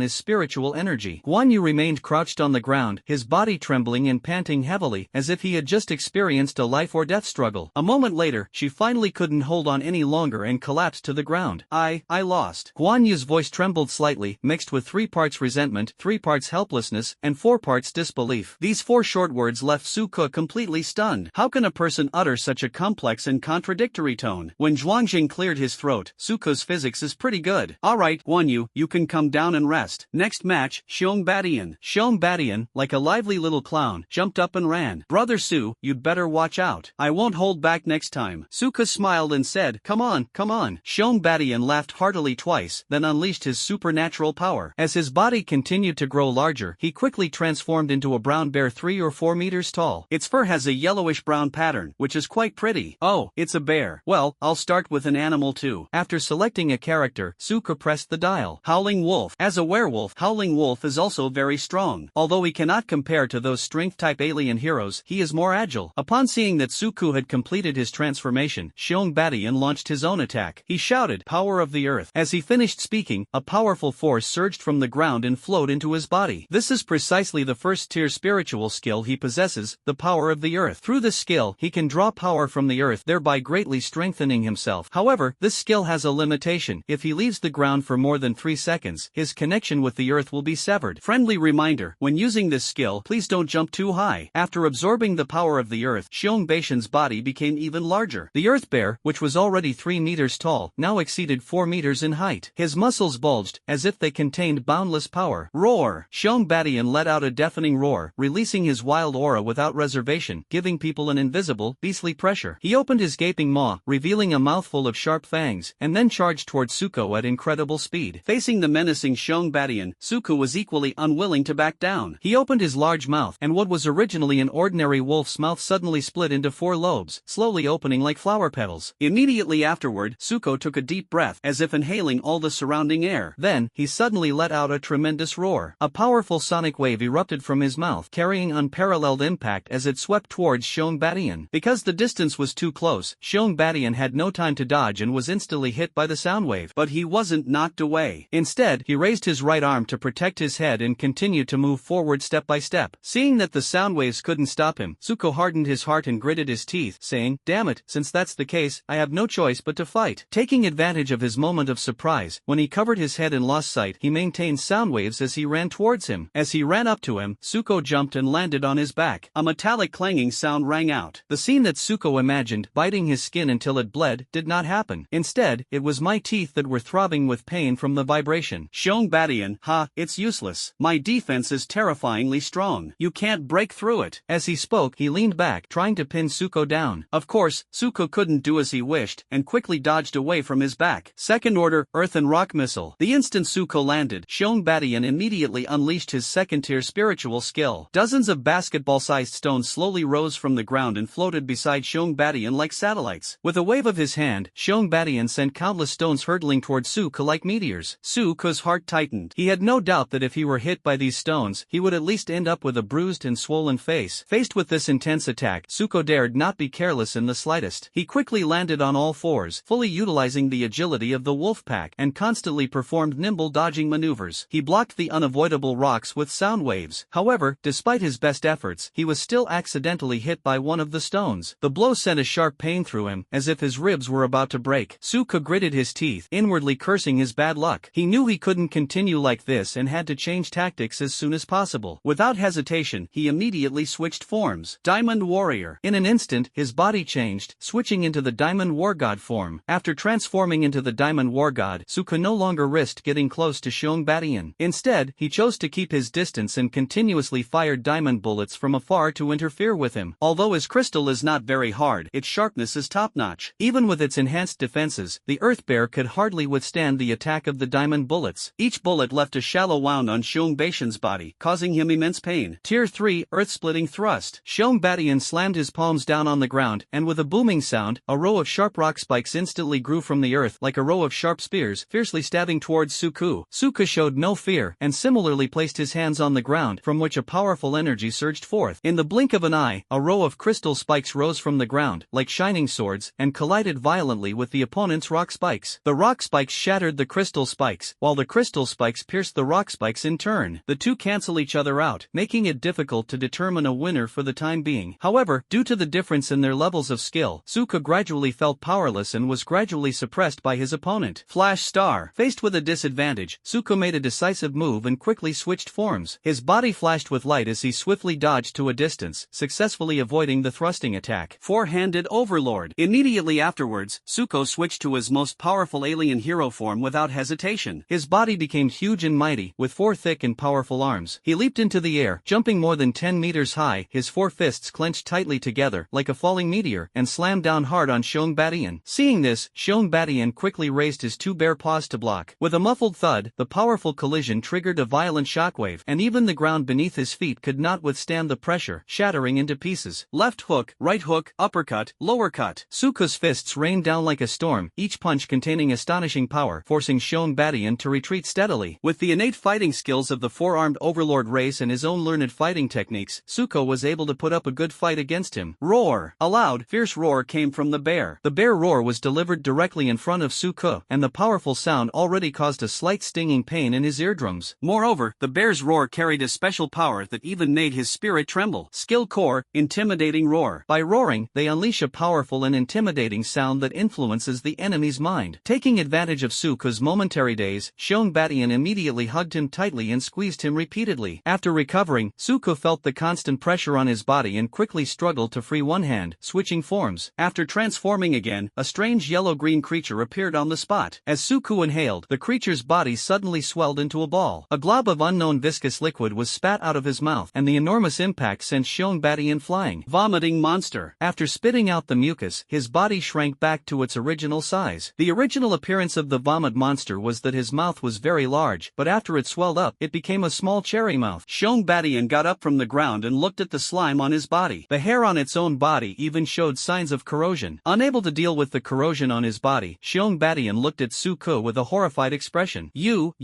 his spiritual energy. Guan Yu remained crouched on the ground, his body trembling and panting heavily, as if he had just experienced a life or death struggle. A moment later, she finally couldn't hold on any longer and collapsed to the ground. I lost. Guan Yu's voice trembled slightly, mixed with 3 parts resentment, 3 parts helplessness, and 4 parts disbelief. These 4 short words left Suko completely stunned. How can a person utter such a complex and contradictory tone? When Zhuangjing cleared his throat, Suko's physics is pretty good. Alright, Guan Yu, you can come down and rest. Next match, Xiong Badian. Xiong Badian, like a lively little clown, jumped up and ran. Brother Su, you'd better watch out. I won't hold back next time. Suko smiled and said, come on, come on. Xiong Badian laughed heartily twice, then unleashed his supernatural power. As his body continued to grow larger, he quickly transformed into a brown bear 3 or 4 meters tall. Its fur has a yellowish-brown pattern, which is quite pretty. Oh, it's a bear. Well, I'll start with an animal too. After selecting a character, Suko pressed the dial. Howling Wolf. As a werewolf, Howling Wolf is also very strong. Although he cannot compare to those strength-type alien heroes, he is more agile. Upon seeing that Suko had completed his transformation, Xiong Badian launched his own attack. He shouted, Power of the Earth. As he finished speaking, a powerful force surged from the ground and flowed into his body. This is precisely the first-tier spiritual skill he possesses, the power of the earth. Through this skill, he can draw power from the earth, thereby greatly strengthening himself. However, this skill has a limitation. If he leaves the ground for more than 3 seconds, his connection with the earth will be severed. Friendly reminder, when using this skill, please don't jump too high. After absorbing the power of the earth, Xiong Badian's body became even larger. The earth bear, which was already 3 meters tall, now exceeded 4 meters in height. His muscles bulged, as if they contained boundless power. Roar! Xiong Badian let out a deafening roar, releasing his wild aura without reservation, giving people an invisible, beastly pressure. He opened his gaping maw, revealing a mouthful of sharp fangs, and then charged towards Suko at incredible speed. Facing the menacing Xiong Badian, Suko was equally unwilling to back down. He opened his large mouth, and what was originally an ordinary wolf's mouth suddenly split into 4 lobes, slowly opening like flower petals. Immediately afterward, Suko took a deep breath, as if inhaling all the surrounding air. Then, he suddenly let out a tremendous roar. A powerful sonic wave erupted from his mouth, carrying unparalleled impact as it swept towards Xiong Badian. Because the distance was too close, Xiong Badian had no time to dodge and was instantly hit by the sound wave. But he wasn't knocked away. Instead, he raised his right arm to protect his head and continued to move forward step by step. Seeing that the sound waves couldn't stop him, Suko hardened his heart and gritted his teeth, saying, Damn it, since that's the case, I have no choice but to fight. Taking advantage of his moment of surprise, when he covered his head and lost sight, he maintained sound waves as he ran towards him. As he ran up to him, Suko jumped and landed on his back. A metallic clanging sound rang out. The scene that Suko imagined, biting his skin until it bled, did not happen. Instead, it was my teeth that were throbbing with pain from the vibration. Xiong Badian, it's useless. My defense is terrifyingly strong. You can't break through it. As he spoke, he leaned back, trying to pin Suko down. Of course, Suko Suko couldn't do as he wished, and quickly dodged away from his back. Second order, Earth and Rock Missile. The instant Suko landed, Shongbatian immediately unleashed his second-tier spiritual skill. Dozens of basketball-sized stones slowly rose from the ground and floated beside Shongbatian like satellites. With a wave of his hand, Shongbatian sent countless stones hurtling toward Suko like meteors. Suko's heart tightened. He had no doubt that if he were hit by these stones, he would at least end up with a bruised and swollen face. Faced with this intense attack, Suko dared not be careless in the slightest. He quickly landed on all fours, fully utilizing the agility of the wolf pack, and constantly performed nimble dodging maneuvers. He blocked the unavoidable rocks with sound waves. However, despite his best efforts, he was still accidentally hit by one of the stones. The blow sent a sharp pain through him, as if his ribs were about to break. Suko gritted his teeth, inwardly cursing his bad luck. He knew he couldn't continue like this and had to change tactics as soon as possible. Without hesitation, he immediately switched forms. Diamond Warrior. In an instant, his body changed, switching into the Diamond War God form. After transforming into the Diamond War God, Suko no longer risked getting close to Shongbatian. Instead, he chose to keep his distance and continuously fired diamond bullets from afar to interfere with him. Although his crystal is not very hard, its sharpness is top-notch. Even with its enhanced defenses, the Earth Bear could hardly withstand the attack of the diamond bullets. Each bullet left a shallow wound on Shongbatian's body, causing him immense pain. Tier 3 Earth-Splitting Thrust. Shongbatian slammed his palms down on the ground, and with a booming sound, a row of sharp rock spikes instantly grew from the earth like a row of sharp spears, fiercely stabbing towards Suko. Suko showed no fear, and similarly placed his hands on the ground, from which a powerful energy surged forth. In the blink of an eye, a row of crystal spikes rose from the ground, like shining swords, and collided violently with the opponent's rock spikes. The rock spikes shattered the crystal spikes, while the crystal spikes pierced the rock spikes in turn. The two cancel each other out, making it difficult to determine a winner for the time being. However, due to the difference in their levels of skill, Suko gradually felt powerless and was gradually suppressed by his opponent. Flash Star. Faced with a disadvantage, Suko made a decisive move and quickly switched forms. His body flashed with light as he swiftly dodged to a distance, successfully avoiding the thrusting attack. Four-handed Overlord. Immediately afterwards, Suko switched to his most powerful alien hero form without hesitation. His body became huge and mighty, with four thick and powerful arms. He leaped into the air, jumping more than 10 meters high, his four fists clenched tightly together, like a falling meteor, and slammed down hard on Shongbatian. Seeing this, Shongbatian quickly raised his two bare paws to block. With a muffled thud, the powerful collision triggered a violent shockwave, and even the ground beneath his feet could not withstand the pressure, shattering into pieces. Left hook, right hook, uppercut, lower cut. Suko's fists rained down like a storm, each punch containing astonishing power, forcing Shongbatian to retreat steadily. With the innate fighting skills of the four-armed overlord race and his own learned fighting techniques, Suko was able to put up a good fight against him. Roar. A loud, fierce roar came from the bear. The bear roar was delivered directly in front of Suko, and the powerful sound already caused a slight stinging pain in his eardrums. Moreover, the bear's roar carried a special power that even made his spirit tremble. Skill Core, Intimidating Roar. By roaring, they unleash a powerful and intimidating sound that influences the enemy's mind. Taking advantage of Suko's momentary daze, Shongbatian immediately hugged him tightly and squeezed him repeatedly. After recovering, Suko felt the constant pressure on his body and quickly struggled to free one hand, switching forms. After transforming again, a strange yellow-green creature appeared on the spot. As Suko inhaled, the creature's body suddenly swelled into a ball. A glob of unknown viscous liquid was spat out of his mouth, and the enormous impact sent Shongbatian flying. Vomiting Monster. After spitting out the mucus, his body shrank back to its original size. The original appearance of the vomit monster was that his mouth was very large, but after it swelled up, it became a small cherry mouth. Shongbatian got up from the ground and looked at the slime on his body. The hair on its own body even showed signs of corrosion. Unable to deal with the corrosion on his body, Shongbatian looked at Suko with a horrified expression. You,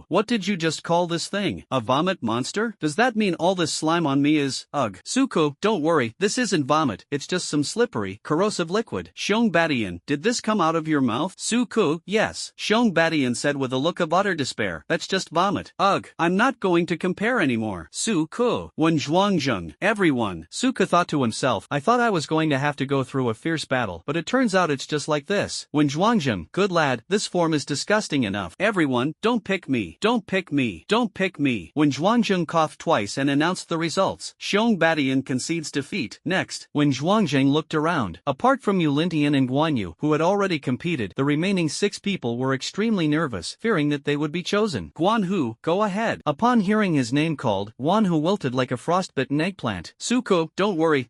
what did you just call this thing? A vomit monster? Does that mean all this slime on me is, ugh? Suko, don't worry, this isn't vomit, it's just some slippery, corrosive liquid. Shongbatian, did this come out of your mouth? Suko, yes. Shongbatian said with a look of utter despair. That's just vomit. Ugh, I'm not going to compare anymore. Suko. Wenjuangjung. Everyone. Suko thought to himself, I thought I was going to have to go through a fierce battle, but it turns out it's just like this. Wenjuangjung. Good lad, this form is disgusting enough. Everyone, don't pick me. Don't pick me. Don't pick me. Wenjuangjung coughed twice and announced the results. Shongbatian concedes defeat. Next, Wenjuangjung looked around. Apart from Yulintian and Guanyu, who had already competed, the remaining 6 people were extremely nervous, fearing that they would be chosen. Guanhu, go ahead. Upon hearing his name called, Guanhu wilted like a frostbitten eggplant. Suko, don't worry,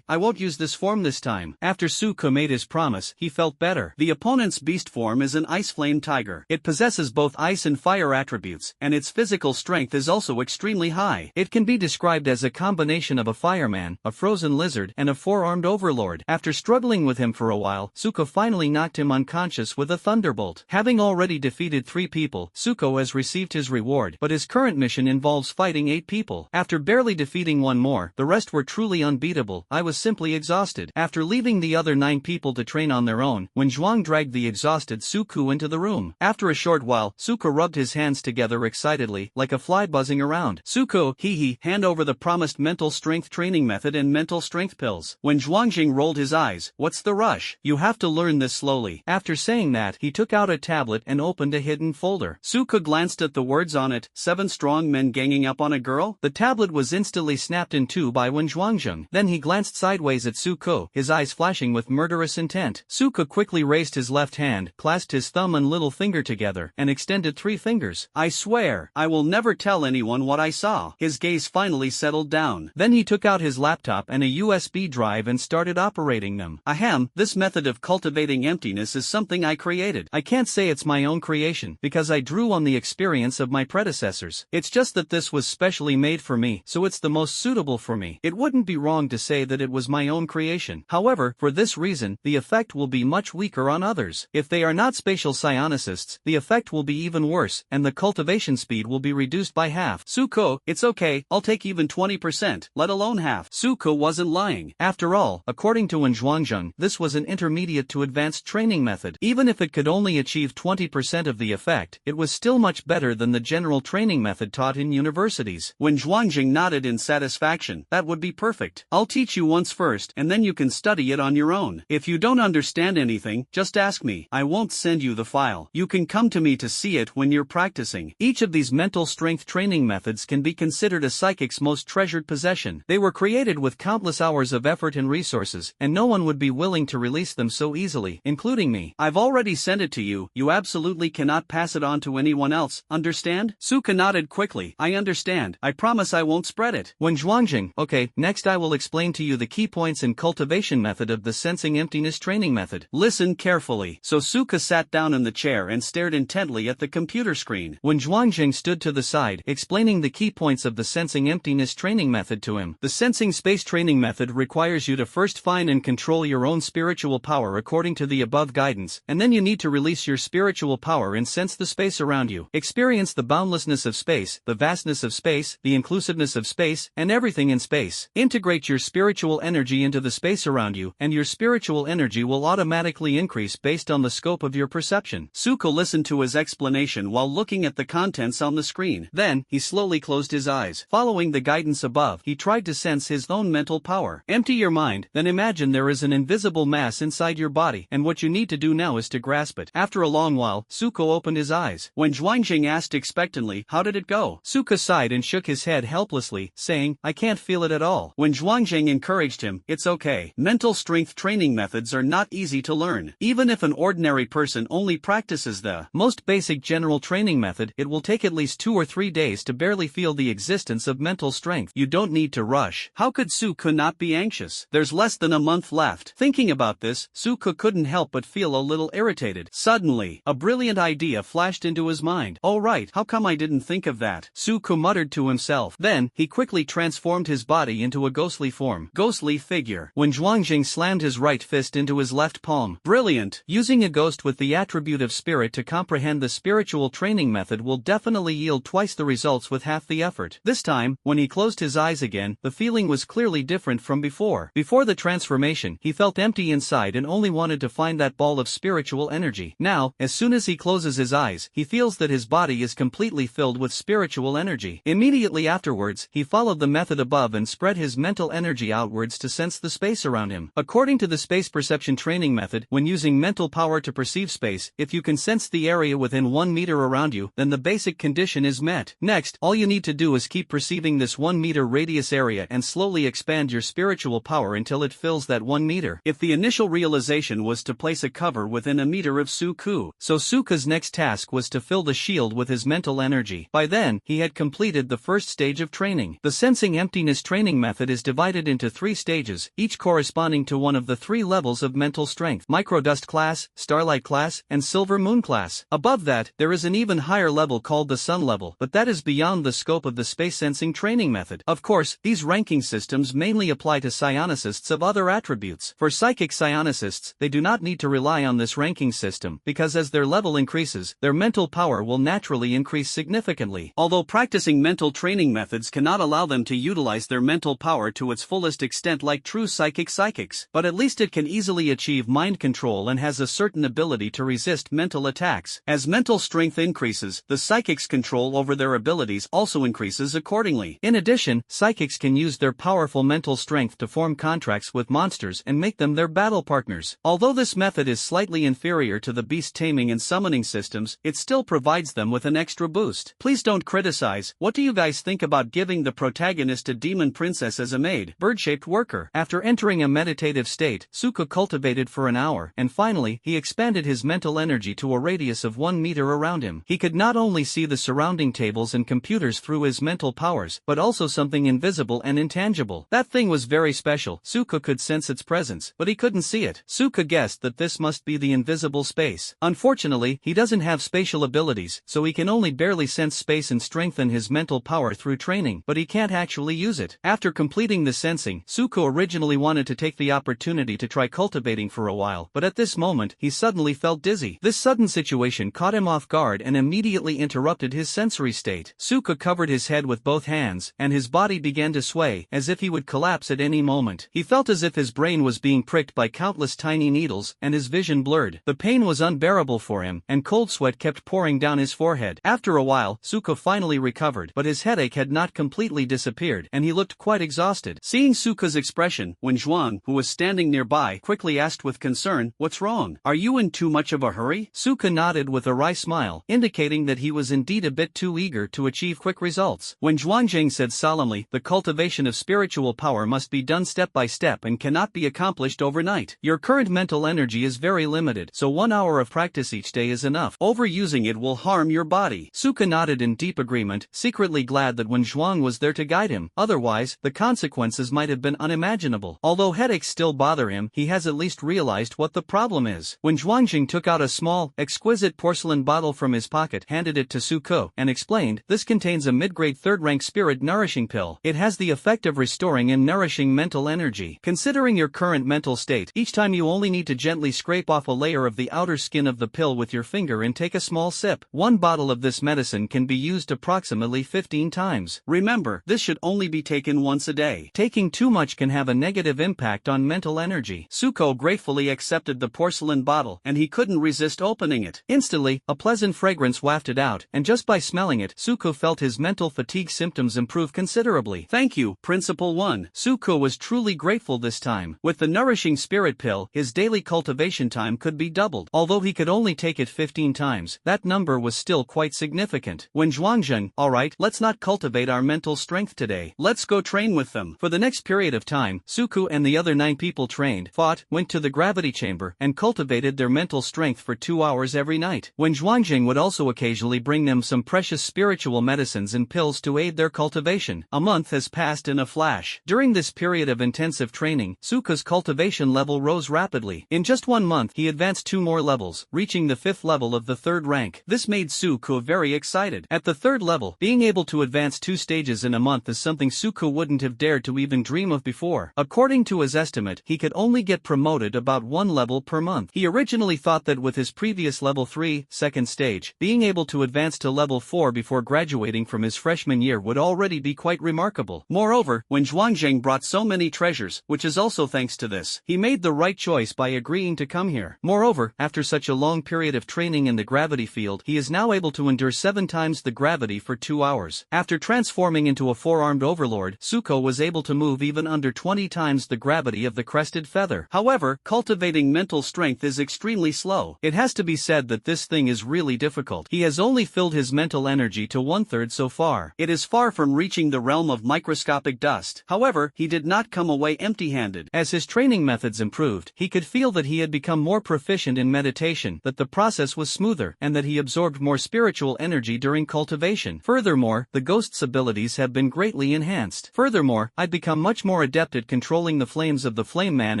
I won't use this form this time. time. After Suko made his promise, he felt better. The opponent's beast form is an ice flame tiger. It possesses both ice and fire attributes, and its physical strength is also extremely high. It can be described as a combination of a fireman, a frozen lizard, and a four-armed overlord. After struggling with him for a while, Suko finally knocked him unconscious with a thunderbolt. Having already defeated 3 people, Suko has received his reward, but his current mission involves fighting 8 people. After barely defeating 1 more, the rest were truly unbeatable. I was simply exhausted. After leaving the other 9 people to train on their own, when Zhuang dragged the exhausted Suko into the room. After a short while, Suko rubbed his hands together excitedly, like a fly buzzing around. Suko, hee, hand over the promised mental strength training method and mental strength pills. When Zhuangjing rolled his eyes, what's the rush? You have to learn this slowly. After saying that, he took out a tablet and opened a hidden folder. Suko glanced at the words on it, 7 strong men ganging up on a girl. The tablet was instantly snapped in 2 by Wen Zhuangjing. Then he glanced sideways at Suko, his eyes flashing with murderous intent. Suko quickly raised his left hand, clasped his thumb and little finger together, and extended 3 fingers. I swear, I will never tell anyone what I saw. His gaze finally settled down. Then he took out his laptop and a USB drive and started operating them. Ahem, this method of cultivating emptiness is something I created. I can't say it's my own creation, because I drew on the experience of my predecessors. It's just that this was specially made for me, so it's the most suitable for me. It wouldn't be wrong to say that it was my own creation. However, for this reason, the effect will be much weaker on others. If they are not spatial psionicists, the effect will be even worse, and the cultivation speed will be reduced by half. Suko, it's okay, I'll take even 20%, let alone half. Suko wasn't lying. After all, according to Wen Zhuangjing, this was an intermediate to advanced training method. Even if it could only achieve 20% of the effect, it was still much better than the general training method taught in universities. When Zhuangjing nodded in satisfaction, that would be perfect. I'll teach you once first, and then you can study it on your own. If you don't understand anything, just ask me. I won't send you the file. You can come to me to see it when you're practicing. Each of these mental strength training methods can be considered a psychic's most treasured possession. They were created with countless hours of effort and resources, and no one would be willing to release them so easily, including me. I've already sent it to you. You absolutely cannot pass it on to anyone else, understand? Suka nodded quickly. I understand. I promise I won't spread it. When Zhuangjing, okay, next I will explain to you the key points and cultivation method of the sensing emptiness training method. Listen carefully. So Suka sat down in the chair and stared intently at the computer screen. When Zhuangjing stood to the side, explaining the key points of the sensing emptiness training method to him. The sensing space training method requires you to first find and control your own spiritual power according to the above guidance, and then you need to release your spiritual power and sense the space around you. Experience the boundlessness of space, the vastness of space, the inclusiveness of space, and everything in space. Integrate your spiritual energy into the space around you, and your spiritual energy will automatically increase based on the scope of your perception. Suko listened to his explanation while looking at the contents on the screen. Then, he slowly closed his eyes. Following the guidance above, he tried to sense his own mental power. Empty your mind, then imagine there is an invisible mass inside your body, and what you need to do now is to grasp it. After a long while, Suko opened his eyes. When Zhuangjing asked expectantly, how did it go? Suka sighed and shook his head helplessly, saying, I can't feel it at all. When Zhuangjing encouraged him, it's okay. Mental strength training methods are not easy to learn. Even if an ordinary person only practices the most basic general training method, it will take at least 2 or 3 days to barely feel the existence of mental strength. You don't need to rush. How could Suka not be anxious? There's less than a month left. Thinking about this, Suka couldn't help but feel a little irritated. Suddenly, a brilliant idea flashed into his mind. Oh right, how come I didn't think of that? Suka muttered to himself. Then, he quickly transformed his body into a ghostly form. Ghostly figure. When Zhuangjing slammed his right fist into his left palm. Brilliant! Using a ghost with the attribute of spirit to comprehend the spiritual training method will definitely yield twice the results with half the effort. This time, when he closed his eyes again, the feeling was clearly different from before. Before the transformation, he felt empty inside and only wanted to find that ball of spiritual energy. Now, as soon as he closes his eyes, he feels that his body is completely filled with spiritual energy. Immediately afterwards, he followed the method above and spread his mental energy outwards to sense the space around him. According to the space perception training method, when using mental power to perceive space, if you can sense the area within 1 meter around you, then the basic condition is met. Next, all you need to do is keep perceiving this 1 meter radius area and slowly expand your spiritual power until it fills that 1 meter. If the initial realization was to place a cover within a meter of Suku, so Suka's next task was to fill the shield with his mental energy. By then, he had completed the first stage of training. The sensing emptiness training method is divided into 3 stages, each corresponding corresponding to one of the 3 levels of mental strength: Microdust class, Starlight class, and Silver Moon class. Above that, there is an even higher level called the Sun level, but that is beyond the scope of the space sensing training method. Of course, these ranking systems mainly apply to psionicists of other attributes. For psychic psionicists, they do not need to rely on this ranking system, because as their level increases, their mental power will naturally increase significantly. Although practicing mental training methods cannot allow them to utilize their mental power to its fullest extent like true psychics, but at least it can easily achieve mind control and has a certain ability to resist mental attacks. As mental strength increases, the psychic's control over their abilities also increases accordingly. In addition, psychics can use their powerful mental strength to form contracts with monsters and make them their battle partners. Although this method is slightly inferior to the beast taming and summoning systems, it still provides them with an extra boost. Please don't criticize. What do you guys think about giving the protagonist a demon princess as a maid, bird-shaped worker? After entering a meditative state, Suko cultivated for an hour, and finally, he expanded his mental energy to a radius of 1 meter around him. He could not only see the surrounding tables and computers through his mental powers, but also something invisible and intangible. That thing was very special. Suko could sense its presence, but he couldn't see it. Suko guessed that this must be the invisible space. Unfortunately, he doesn't have spatial abilities, so he can only barely sense space and strengthen his mental power through training, but he can't actually use it. After completing the sensing, Suko originally wanted to take the opportunity to try cultivating for a while, but at this moment, he suddenly felt dizzy. This sudden situation caught him off guard and immediately interrupted his sensory state. Suko covered his head with both hands, and his body began to sway, as if he would collapse at any moment. He felt as if his brain was being pricked by countless tiny needles, and his vision blurred. The pain was unbearable for him, and cold sweat kept pouring down his forehead. After a while, Suko finally recovered, but his headache had not completely disappeared, and he looked quite exhausted. Seeing Suko's expression, Wen Zhuang, who was standing nearby, quickly asked with concern, "What's wrong? Are you in too much of a hurry?" Suko nodded with a wry smile, indicating that he was indeed a bit too eager to achieve quick results. Wen Zhuangjing said solemnly, "The cultivation of spiritual power must be done step by step and cannot be accomplished overnight. Your current mental energy is very limited, so 1 hour of practice each day is enough. Overusing it will harm your body." Suko nodded in deep agreement, secretly glad that Wen Zhuang was there to guide him. Otherwise, the consequences might have been unimaginable. Although headaches still bother him, he has at least realized what the problem is. Wen Zhuangjing took out a small, exquisite porcelain bottle from his pocket, handed it to Suko, and explained, "This contains a mid-grade 3rd-rank spirit nourishing pill. It has the effect of restoring and nourishing mental energy. Considering your current mental state, each time you only need to gently scrape off a layer of the outer skin of the pill with your finger and take a small sip. 1 bottle of this medicine can be used approximately 15 times. Remember, this should only be taken once a day. Taking too much can have a negative impact on mental energy." Suko gratefully accepted the porcelain bottle, and he couldn't resist opening it. Instantly, a pleasant fragrance wafted out, and just by smelling it, Suko felt his mental fatigue symptoms improve considerably. "Thank you, Principal One." Suko was truly grateful this time. With the nourishing spirit pill, his daily cultivation time could be doubled. Although he could only take it 15 times, that number was still quite significant. When Zhuangzhen, "Alright, let's not cultivate our mental strength today. Let's go train with them." For the next period of time, Suko and the other 9 people trained, fought, went to the gravity chamber, and cultivated their mental strength for 2 hours every night. When Zhuangzhen would also occasionally bring them some precious spiritual medicines and pills to aid their cultivation. A month has passed in a flash. During this period of intensive training, Suko's cultivation level rose rapidly. In just 1 month, he advanced 2 more levels, reaching the 5th level of the 3rd rank. This made Suko very excited. At the 3rd level, being able to advance 2 stages in a month is something Suko wouldn't have dared to even dream of before. According to his estimate, he could only get promoted about 1 level per month. He originally thought that with his previous level 3, 2nd stage, being able to advance to level 4 before graduating from his freshman year would already be quite remarkable. Moreover, when Zhuangzheng brought so many treasures, which is also thanks to this, he made the right choice by agreeing to come here. Moreover, after such a long period of training in the gravity field, he is now able to endure 7 times the gravity for 2 hours. After transforming into a 4-armed overlord, Suko was able to move even under 20 times the gravity of the crested feather. However, cultivating mental strength is extremely slow. It has to be said that this thing is really difficult. He has only filled his mental energy to 1/3 so far. It is far from reaching the realm of microscopic dust. However, he did not come away empty-handed. As his training methods improved, he could feel that he had become more proficient in meditation, that the process was smoother, and that he absorbed more spiritual energy during cultivation. Furthermore, the ghost's abilities have been greatly enhanced. Furthermore, I'd become much more adept at controlling the flame flames of the Flame Man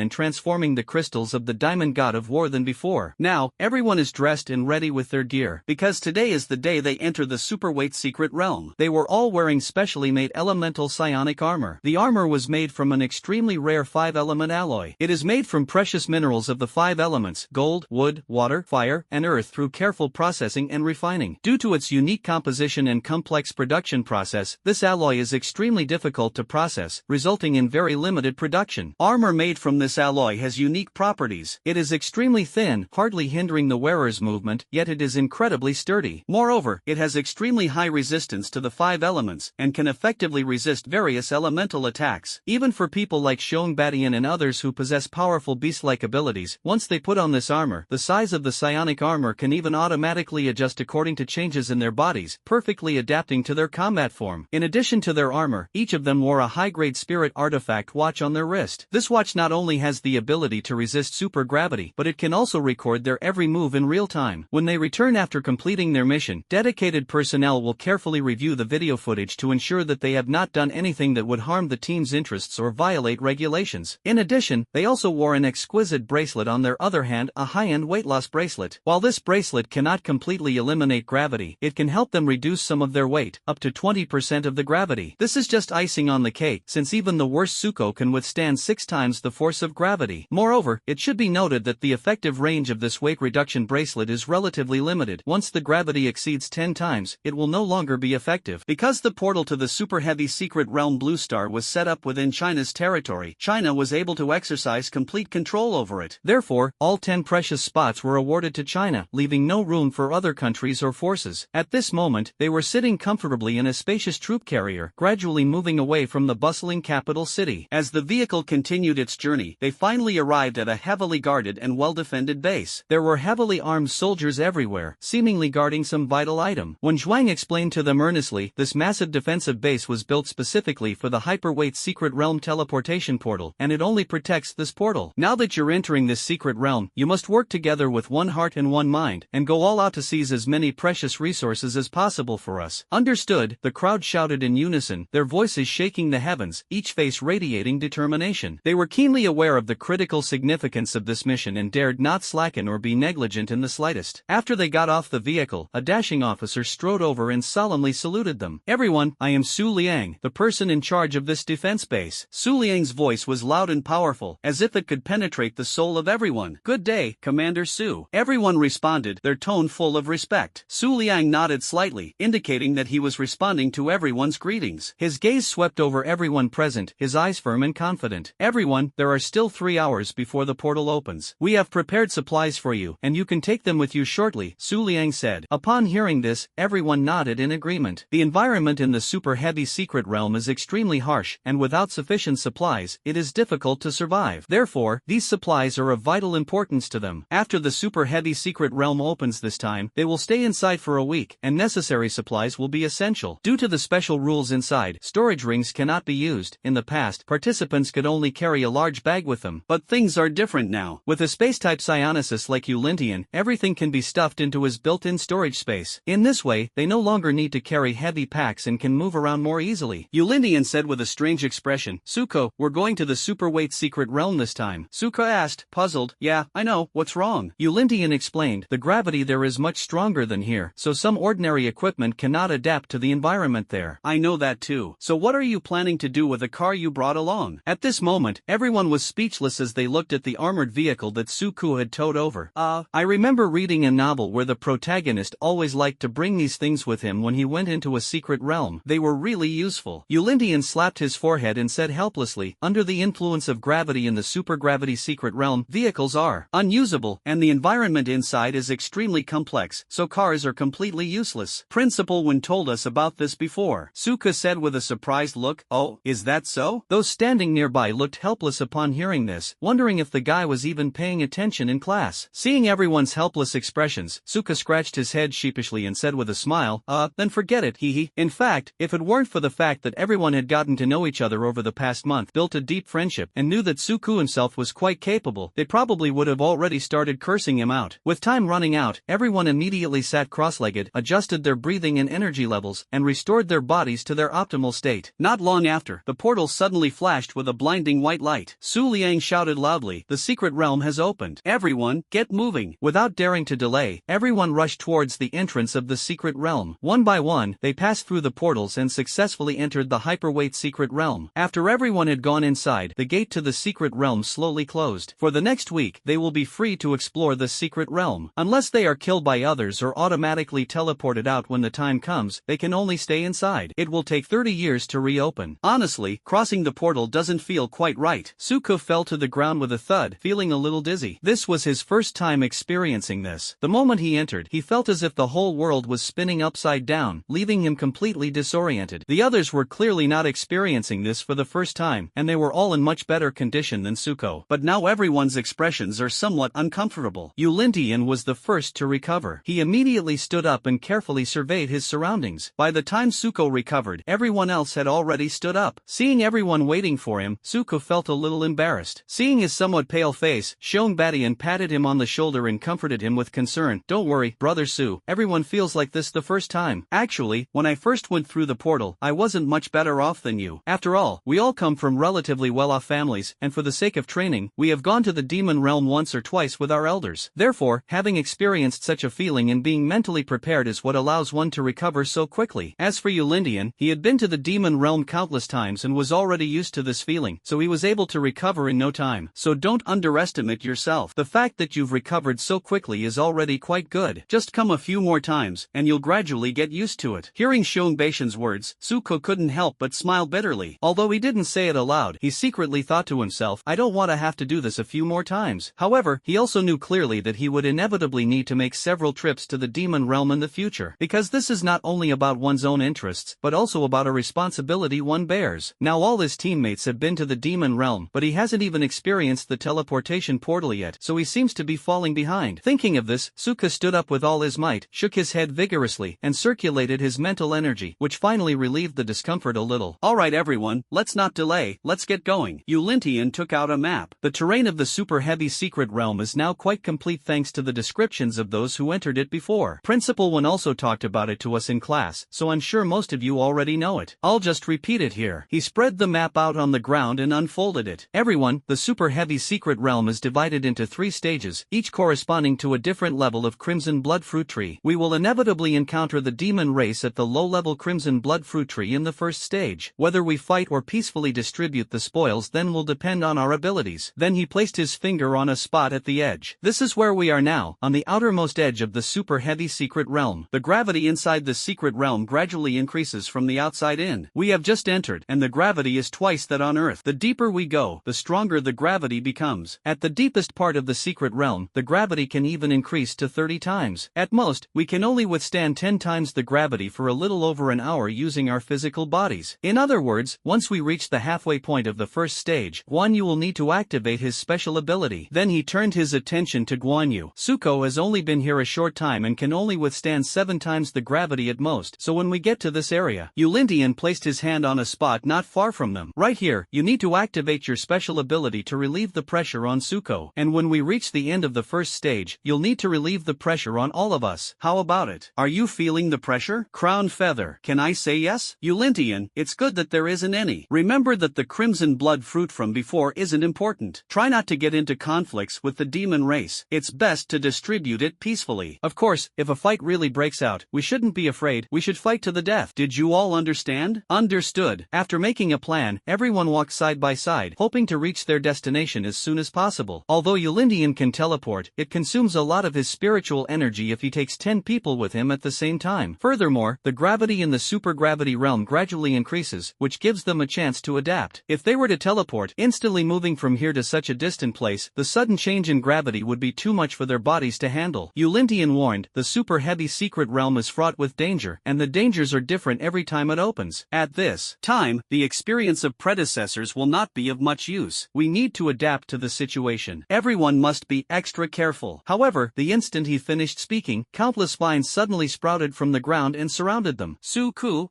and transforming the crystals of the Diamond God of War than before. Now, everyone is dressed and ready with their gear, because today is the day they enter the Superweight Secret Realm. They were all wearing specially made elemental psionic armor. The armor was made from an extremely rare 5-element alloy. It is made from precious minerals of the 5 elements: gold, wood, water, fire, and earth through careful processing and refining. Due to its unique composition and complex production process, this alloy is extremely difficult to process, resulting in very limited production. Armor made from this alloy has unique properties. It is extremely thin, hardly hindering the wearer's movement, yet it is incredibly sturdy. Moreover, it has extremely high resistance to the 5 elements, and can effectively resist various elemental attacks. Even for people like Shongbadian and others who possess powerful beast-like abilities, once they put on this armor, the size of the psionic armor can even automatically adjust according to changes in their bodies, perfectly adapting to their combat form. In addition to their armor, each of them wore a high-grade spirit artifact watch on their wrist. This watch not only has the ability to resist super gravity, but it can also record their every move in real time. When they return after completing their mission, dedicated personnel will carefully review the video footage to ensure that they have not done anything that would harm the team's interests or violate regulations. In addition, they also wore an exquisite bracelet on their other hand, a high-end weight loss bracelet. While this bracelet cannot completely eliminate gravity, it can help them reduce some of their weight, up to 20% of the gravity. This is just icing on the cake, since even the worst Suko can withstand 6 times the force of gravity. Moreover, it should be noted that the effective range of this weight reduction bracelet is relatively limited. Once the gravity exceeds 10 times, it will no longer be effective. Because the portal to the super heavy secret realm Blue Star was set up within China's territory, China was able to exercise complete control over it. Therefore, all 10 precious spots were awarded to China, leaving no room for other countries or forces. At this moment, they were sitting comfortably in a spacious troop carrier, gradually moving away from the bustling capital city. As the vehicle continued its journey, they finally arrived at a heavily guarded and well-defended base. There were heavily armed soldiers everywhere, seemingly guarding some vital item. When Zhuang explained to them earnestly, this massive defensive base was built specifically for the hyperweight secret realm teleportation portal, and it only protects this portal. Now that you're entering this secret realm, you must work together with one heart and one mind, and go all out to seize as many precious resources as possible for us. Understood, the crowd shouted in unison, their voices shaking the heavens, each face radiating determination. They were keenly aware of the critical significance of this mission and dared not slacken or be negligent in the slightest. After they got off the vehicle, a dashing officer strode over and solemnly saluted them. "Everyone, I am Su Liang, the person in charge of this defense base." Su Liang's voice was loud and powerful, as if it could penetrate the soul of everyone. "Good day, Commander Su." Everyone responded, their tone full of respect. Su Liang nodded slightly, indicating that he was responding to everyone's greetings. His gaze swept over everyone present, his eyes firm and confident. "Everyone, there are still 3 hours before the portal opens. We have prepared supplies for you, and you can take them with you shortly," Su Liang said. Upon hearing this, everyone nodded in agreement. The environment in the super heavy secret realm is extremely harsh, and without sufficient supplies, it is difficult to survive. Therefore, these supplies are of vital importance to them. After the super heavy secret realm opens this time, they will stay inside for a week, and necessary supplies will be essential. Due to the special rules inside, storage rings cannot be used. In the past, participants could only carry a large bag with them, but things are different now. With a space-type psionicist like Ulintian, everything can be stuffed into his built-in storage space. In this way, they no longer need to carry heavy packs and can move around more easily. Ulintian said with a strange expression, "Suko, we're going to the superweight secret realm this time." Suko asked, puzzled, "Yeah, I know, what's wrong?" Ulintian explained, "The gravity there is much stronger than here, so some ordinary equipment cannot adapt to the environment there." "I know that too. So what are you planning to do with the car you brought along?" At this moment, everyone was speechless as they looked at the armored vehicle that Suko had towed over. I remember reading a novel where the protagonist always liked to bring these things with him when he went into a secret realm. They were really useful." Ulintian slapped his forehead and said helplessly, "Under the influence of gravity in the supergravity secret realm, vehicles are unusable, and the environment inside is extremely complex, so cars are completely useless. Principal Wen told us about this before." Suka said with a surprised look, "Oh, is that so?" Those standing nearby looked helpless upon hearing this, wondering if the guy was even paying attention in class. Seeing everyone's helpless expressions, Suka scratched his head sheepishly and said with a smile, then forget it, hee. In fact, if it weren't for the fact that everyone had gotten to know each other over the past month, built a deep friendship, and knew that Suku himself was quite capable, they probably would have already started cursing him out. With time running out, everyone immediately sat cross-legged, adjusted their breathing and energy levels, and restored their bodies to their optimal state. Not long after, the portal suddenly flashed with a blinding glowing white light. Su Liang shouted loudly, "The secret realm has opened. Everyone, get moving." Without daring to delay, everyone rushed towards the entrance of the secret realm. One by one, they passed through the portals and successfully entered the hyperweight secret realm. After everyone had gone inside, the gate to the secret realm slowly closed. For the next week, they will be free to explore the secret realm. Unless they are killed by others or automatically teleported out when the time comes, they can only stay inside. It will take 30 years to reopen. Honestly, crossing the portal doesn't feel quite right. Suko fell to the ground with a thud, feeling a little dizzy. This was his first time experiencing this. The moment he entered, he felt as if the whole world was spinning upside down, leaving him completely disoriented. The others were clearly not experiencing this for the first time, and they were all in much better condition than Suko. But now everyone's expressions are somewhat uncomfortable. Yulintian was the first to recover. He immediately stood up and carefully surveyed his surroundings. By the time Suko recovered, everyone else had already stood up. Seeing everyone waiting for him, Suko felt a little embarrassed. Seeing his somewhat pale face, Shongbatian patted him on the shoulder and comforted him with concern. "Don't worry, brother Su, everyone feels like this the first time. Actually, when I first went through the portal, I wasn't much better off than you. After all, we all come from relatively well-off families, and for the sake of training, we have gone to the demon realm once or twice with our elders. Therefore, having experienced such a feeling and being mentally prepared is what allows one to recover so quickly." As for Yulindian, he had been to the demon realm countless times and was already used to this feeling, so he was able to recover in no time. So don't underestimate yourself. The fact that you've recovered so quickly is already quite good. Just come a few more times, and you'll gradually get used to it. Hearing Shongbatian's words, Suko couldn't help but smile bitterly. Although he didn't say it aloud, he secretly thought to himself, "I don't want to have to do this a few more times." However, he also knew clearly that he would inevitably need to make several trips to the demon realm in the future, because this is not only about one's own interests, but also about a responsibility one bears. Now all his teammates have been to the demon realm, but he hasn't even experienced the teleportation portal yet, so he seems to be falling behind. Thinking of this, Suka stood up with all his might, shook his head vigorously, and circulated his mental energy, which finally relieved the discomfort a little. "Alright everyone, let's not delay, let's get going." Yulintian took out a map. The terrain of the super heavy secret realm is now quite complete thanks to the descriptions of those who entered it before. Principal One also talked about it to us in class, so I'm sure most of you already know it. I'll just repeat it here. He spread the map out on the ground and unfolded it. Everyone, the super heavy secret realm is divided into 3 stages, each corresponding to a different level of Crimson Blood Fruit Tree. We will inevitably encounter the demon race at the low-level Crimson Blood Fruit Tree in the first stage. Whether we fight or peacefully distribute the spoils then will depend on our abilities. Then he placed his finger on a spot at the edge. This is where we are now, on the outermost edge of the super heavy secret realm. The gravity inside the secret realm gradually increases from the outside in. We have just entered, and the gravity is twice that on Earth. The deeper we go, the stronger the gravity becomes. At the deepest part of the secret realm, the gravity can even increase to 30 times. At most, we can only withstand 10 times the gravity for a little over an hour using our physical bodies. In other words, once we reach the halfway point of the first stage, Guan Yu will need to activate his special ability. Then he turned his attention to Guan Yu. Suko has only been here a short time and can only withstand 7 times the gravity at most, so when we get to this area, Yulindian placed his hand on a spot not far from them. Right here, you need to activate your special ability to relieve the pressure on Suko, and when we reach the end of the first stage, you'll need to relieve the pressure on all of us. How about it? Are you feeling the pressure? Crown Feather, can I say yes? Yulintian, it's good that there isn't any. Remember that the Crimson Blood Fruit from before isn't important. Try not to get into conflicts with the demon race. It's best to distribute it peacefully. Of course, if a fight really breaks out, we shouldn't be afraid, we should fight to the death. Did you all understand? Understood. After making a plan, everyone walked side by side, hoping to reach their destination as soon as possible. Although Yulindian can teleport, it consumes a lot of his spiritual energy if he takes 10 people with him at the same time. Furthermore, the gravity in the supergravity realm gradually increases, which gives them a chance to adapt. If they were to teleport, instantly moving from here to such a distant place, the sudden change in gravity would be too much for their bodies to handle. Yulintian warned, the super heavy secret realm is fraught with danger, and the dangers are different every time it opens. At this time, the experience of predecessors will not be of much use. We need to adapt to the situation. Everyone must be extra careful. However, the instant he finished speaking, countless vines suddenly sprouted from the ground and surrounded them. Suku,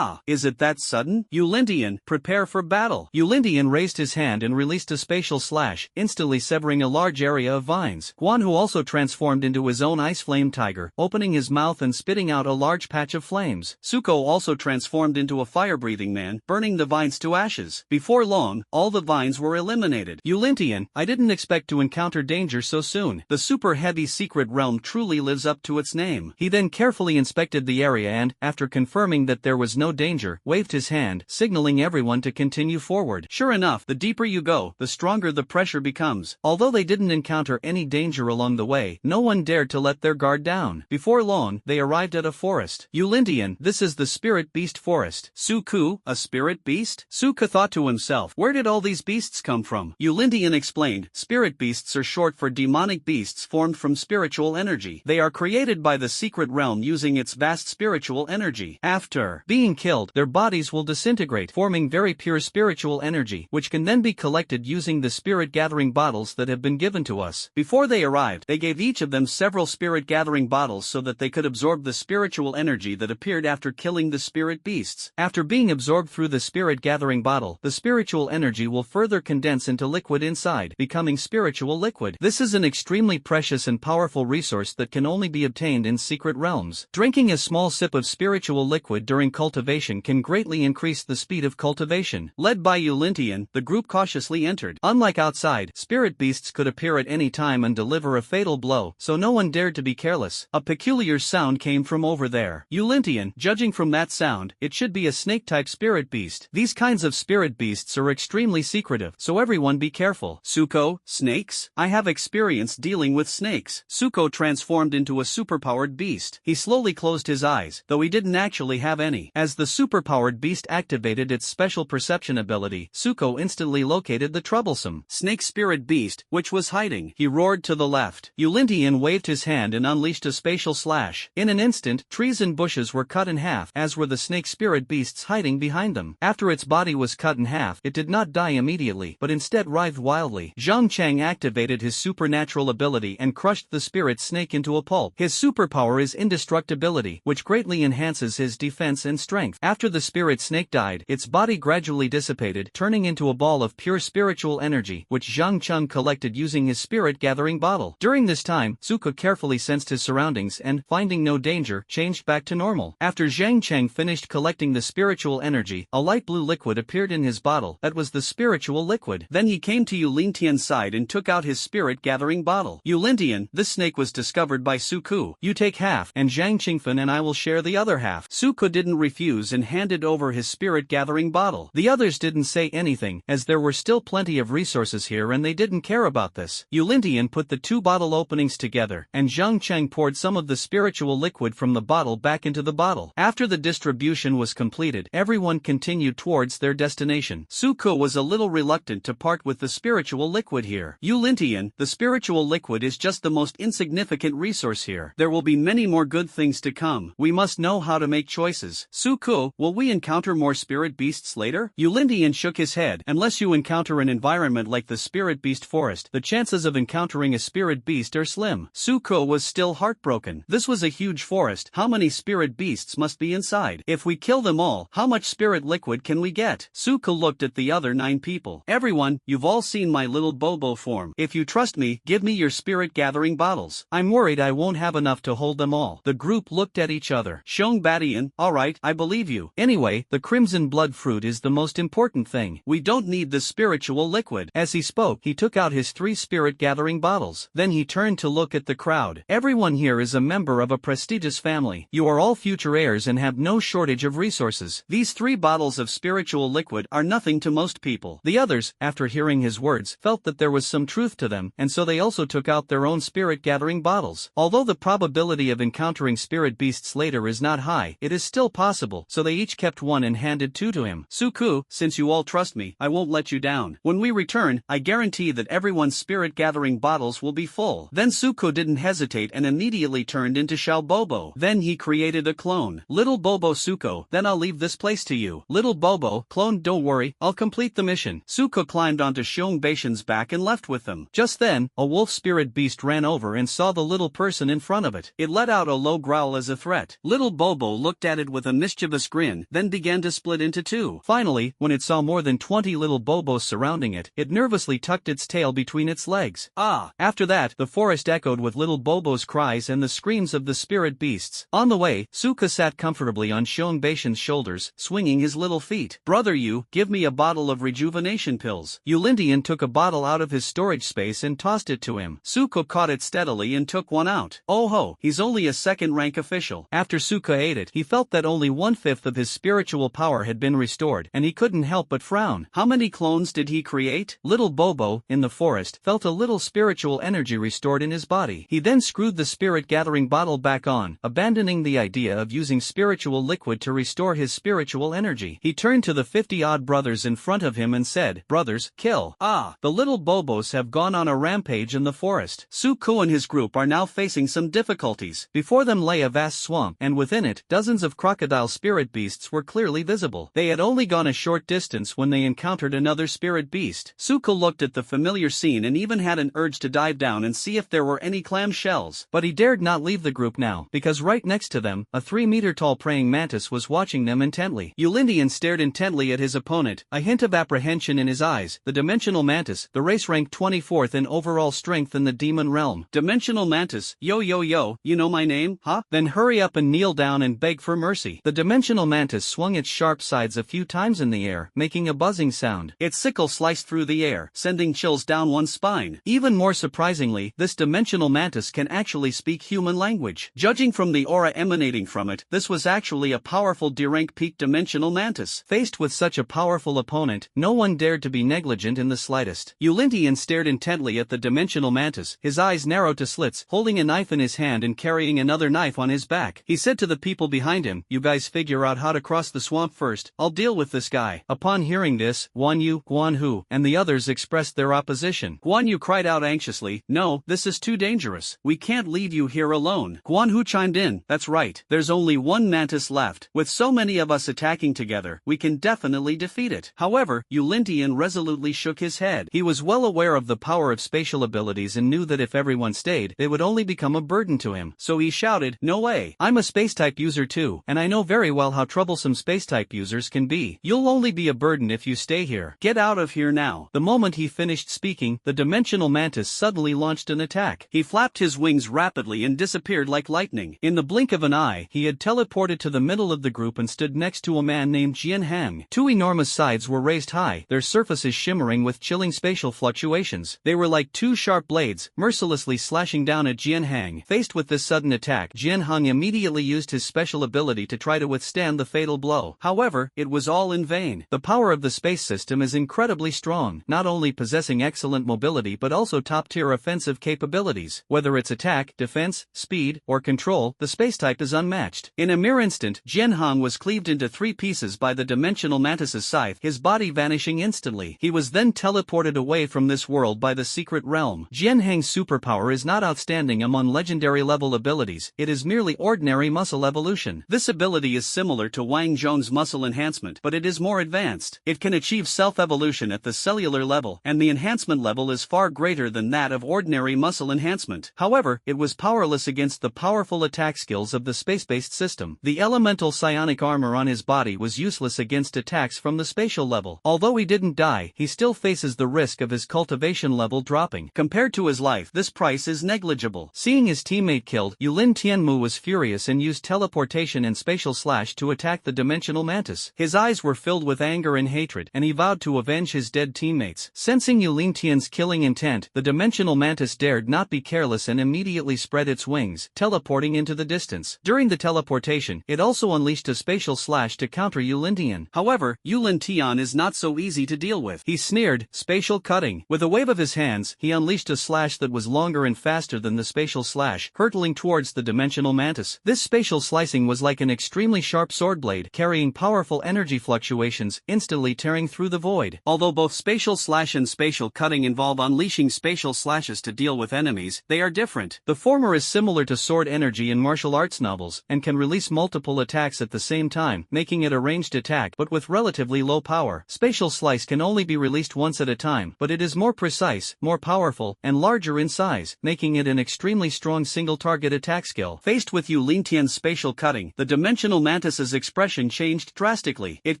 is it that sudden? Yulindian, prepare for battle. Yulindian raised his hand and released a spatial slash, instantly severing a large area of vines. Guan Hu also transformed into his own ice flame tiger, opening his mouth and spitting out a large patch of flames. Suko also transformed into a fire-breathing man, burning the vines to ashes. Before long, all the vines were eliminated. Yulintian, I didn't expect to encounter danger so soon. The super heavy secret realm truly lives up to its name. He then carefully inspected the area and, after confirming that there was no danger, waved his hand, signaling everyone to continue forward. Sure enough, the deeper you go, the stronger the pressure becomes. Although they didn't encounter any danger along the way, no one dared to let their guard down. Before long, they arrived at a forest. Yulintian, this is the spirit beast forest. Suku, a spirit beast? Suka thought to himself, where did all these beasts come from? Yulintian explained, spirit beasts are short for demonic beasts formed from spiritual energy. They are created by the secret realm using its vast spiritual energy. After being killed, their bodies will disintegrate, forming very pure spiritual energy, which can then be collected using the spirit gathering bottles that have been given to us. Before they arrived, they gave each of them several spirit gathering bottles so that they could absorb the spiritual energy that appeared after killing the spirit beasts. After being absorbed through the spirit gathering bottle, the spiritual energy will further condense into liquid inside, becoming spiritual liquid. This is an extremely precious and powerful resource that can only be obtained in secret realms. Drinking a small sip of spiritual liquid during cultivation can greatly increase the speed of cultivation. Led by Yulintian, the group cautiously entered. Unlike outside, spirit beasts could appear at any time and deliver a fatal blow, so no one dared to be careless. A peculiar sound came from over there. Yulintian, judging from that sound, it should be a snake-type spirit beast. These kinds of spirit beasts are extremely secretive, so everyone be careful. Suko, snakes? I have experience dealing with snakes. Suko transformed into a superpowered beast. He slowly closed his eyes, though he didn't actually have any. As the superpowered beast activated its special perception ability, Suko instantly located the troublesome snake spirit beast, which was hiding. He roared to the left. Yulintian waved his hand and unleashed a spatial slash. In an instant, trees and bushes were cut in half, as were the snake spirit beasts hiding behind them. After its body was cut in half, it did not die immediately, but instead writhed wildly. Zhang Chang activated his supernatural ability and crushed the spirit snake into a pulp. His superpower is indestructibility, which greatly enhances his defense and strength. After the spirit snake died, its body gradually dissipated, turning into a ball of pure spiritual energy, which Zhang Chang collected using his spirit gathering bottle. During this time, Suka carefully sensed his surroundings and, finding no danger, changed back to normal. After Zhang Chang finished collecting the spiritual energy, a light blue liquid appeared in his bottle. That was the spiritual liquid. Then he came to Yulintian's side and took out his spirit gathering bottle. Yulintian, this snake was discovered by Suku. You take half, and Zhang Qingfen and I will share the other half. Suku didn't refuse and handed over his spirit gathering bottle. The others didn't say anything, as there were still plenty of resources here and they didn't care about this. Yulintian put the two bottle openings together, and Zhang Cheng poured some of the spiritual liquid from the bottle back into the bottle. After the distribution was completed, everyone continued towards their destination. Suku was a little reluctant to part with the spiritual liquid here. Yulintian, the spiritual liquid is just the most insignificant resource here. There will be many more good things to come. We must know how to make choices. Suku, will we encounter more spirit beasts later? Yulintian shook his head. Unless you encounter an environment like the spirit beast forest, the chances of encountering a spirit beast are slim. Suku was still heartbroken. This was a huge forest. How many spirit beasts must be inside? If we kill them all, how much spirit liquid can we get? Suku looked at the other 9 people. Everyone, you've all seen my little Bobo form. If you trust me, give me your spirit gathering bottles. I'm worried I won't have enough to hold them all. The group looked at each other. Shongbatian, alright, I believe you. Anyway, the crimson blood fruit is the most important thing. We don't need the spiritual liquid. As he spoke, he took out his 3 spirit gathering bottles. Then he turned to look at the crowd. Everyone here is a member of a prestigious family. You are all future heirs and have no shortage of resources. These 3 bottles of spiritual liquid are nothing to most people. The others, after hearing his words, felt that there was some truth to them, and so they also took out their own spirit gathering bottles. Although the probability of encountering spirit beasts later is not high, it is still possible, so they each kept one and handed 2 to him. Suku, since you all trust me, I won't let you down. When we return, I guarantee that everyone's spirit gathering bottles will be full. Then Suku didn't hesitate and immediately turned into Xiao Bobo. Then he created a clone. Little Bobo Suko, then I'll leave this place to you. Little Bobo, clone, don't worry, I'll complete the mission. Suko climbed onto Xiong Beishan's back and left with them. Just then, a wolf spirit beast ran over and saw the little person in front of it. It let out a low growl as a threat. Little Bobo looked at it with a mischievous grin, then began to split into 2. Finally, when it saw more than 20 little Bobos surrounding it, it nervously tucked its tail between its legs. Ah! After that, the forest echoed with little Bobo's cries and the screams of the spirit beasts. On the way, Suka sat comfortably on Xiong Beishan's shoulders, swinging his little feet. Brother, you, give me a bottle of of rejuvenation pills. Yulintian took a bottle out of his storage space and tossed it to him. Suko caught it steadily and took one out. Oh ho, he's only a second-rank official. After Suko ate it, he felt that only 1/5 of his spiritual power had been restored, and he couldn't help but frown. How many clones did he create? Little Bobo, in the forest, felt a little spiritual energy restored in his body. He then screwed the spirit-gathering bottle back on, abandoning the idea of using spiritual liquid to restore his spiritual energy. He turned to the 50-odd brothers in front of him and said, "Brothers, kill." Ah, the little Bobos have gone on a rampage in the forest. Suko and his group are now facing some difficulties. Before them lay a vast swamp, and within it, dozens of crocodile spirit beasts were clearly visible. They had only gone a short distance when they encountered another spirit beast. Suko looked at the familiar scene and even had an urge to dive down and see if there were any clam shells. But he dared not leave the group now, because right next to them, a 3-meter-tall praying mantis was watching them intently. Yulintian stared intently at his opponent, a hint of apprehension in his eyes. The dimensional mantis, the race ranked 24th in overall strength in the demon realm. Dimensional mantis, yo, you know my name, huh? Then hurry up and kneel down and beg for mercy. The dimensional mantis swung its sharp sides a few times in the air, making a buzzing sound. Its sickle sliced through the air, sending chills down one's spine. Even more surprisingly, this dimensional mantis can actually speak human language. Judging from the aura emanating from it, this was actually a powerful D-rank peak dimensional mantis. Faced with such a powerful opponent, no one dared to be negligent in the slightest. Yulintian stared intently at the dimensional mantis, his eyes narrowed to slits, holding a knife in his hand and carrying another knife on his back. He said to the people behind him, "You guys figure out how to cross the swamp first, I'll deal with this guy." Upon hearing this, Guanyu, Guanhu, and the others expressed their opposition. Guanyu cried out anxiously, "No, this is too dangerous. We can't leave you here alone." Guanhu chimed in, "That's right, there's only one mantis left. With so many of us attacking together, we can definitely defeat it." However, Yulintian resolutely shook his head. He was well aware of the power of spatial abilities and knew that if everyone stayed, they would only become a burden to him. So he shouted, "No way. I'm a space-type user too, and I know very well how troublesome space-type users can be. You'll only be a burden if you stay here. Get out of here now." The moment he finished speaking, the dimensional mantis suddenly launched an attack. He flapped his wings rapidly and disappeared like lightning. In the blink of an eye, he had teleported to the middle of the group and stood next to a man named Jian Hang. Two enormous sides were raised high, their surfaces shimmering with chilling spatial fluctuations. They were like two sharp blades, mercilessly slashing down at Jian Hang. Faced with this sudden attack, Jian Hang immediately used his special ability to try to withstand the fatal blow. However, it was all in vain. The power of the space system is incredibly strong, not only possessing excellent mobility but also top-tier offensive capabilities. Whether it's attack, defense, speed, or control, the space type is unmatched. In a mere instant, Jian Hang was cleaved into 3 pieces by the dimensional mantis's scythe, his body vanishing instantly. He was then teleported away from this world by the secret realm. Jian Hang's superpower is not outstanding among legendary-level abilities, it is merely ordinary muscle evolution. This ability is similar to Wang Zhong's muscle enhancement, but it is more advanced. It can achieve self-evolution at the cellular level, and the enhancement level is far greater than that of ordinary muscle enhancement. However, it was powerless against the powerful attack skills of the space-based system. The elemental psionic armor on his body was useless against attacks from the spatial level. Although he didn't die, he still faces the risk of his cultivation level dropping. Compared to his life, this price is negligible. Seeing his teammate killed, Yulin Tianmu was furious and used teleportation and spatial slash to attack the dimensional mantis. His eyes were filled with anger and hatred, and he vowed to avenge his dead teammates. Sensing Yulin Tian's killing intent, the dimensional mantis dared not be careless and immediately spread its wings, teleporting into the distance. During the teleportation, it also unleashed a spatial slash to counter Yulin Tian. However, Yulin Tian is not so easy to deal with. He sneered, "Spatial cutting." With a wave of his hands, he unleashed a slash that was longer and faster than the spatial slash, hurtling towards the dimensional mantis. This spatial slicing was like an extremely sharp sword blade, carrying powerful energy fluctuations, instantly tearing through the void. Although both spatial slash and spatial cutting involve unleashing spatial slashes to deal with enemies, they are different. The former is similar to sword energy in martial arts novels, and can release multiple attacks at the same time, making it a ranged attack but with relatively low power. Spatial slice can only be released once at a time, but it is more precise, more powerful, and larger in size, making it an extremely strong single-target attack skill. Faced with Yulin Tian's spatial cutting, the dimensional mantis's expression changed drastically. It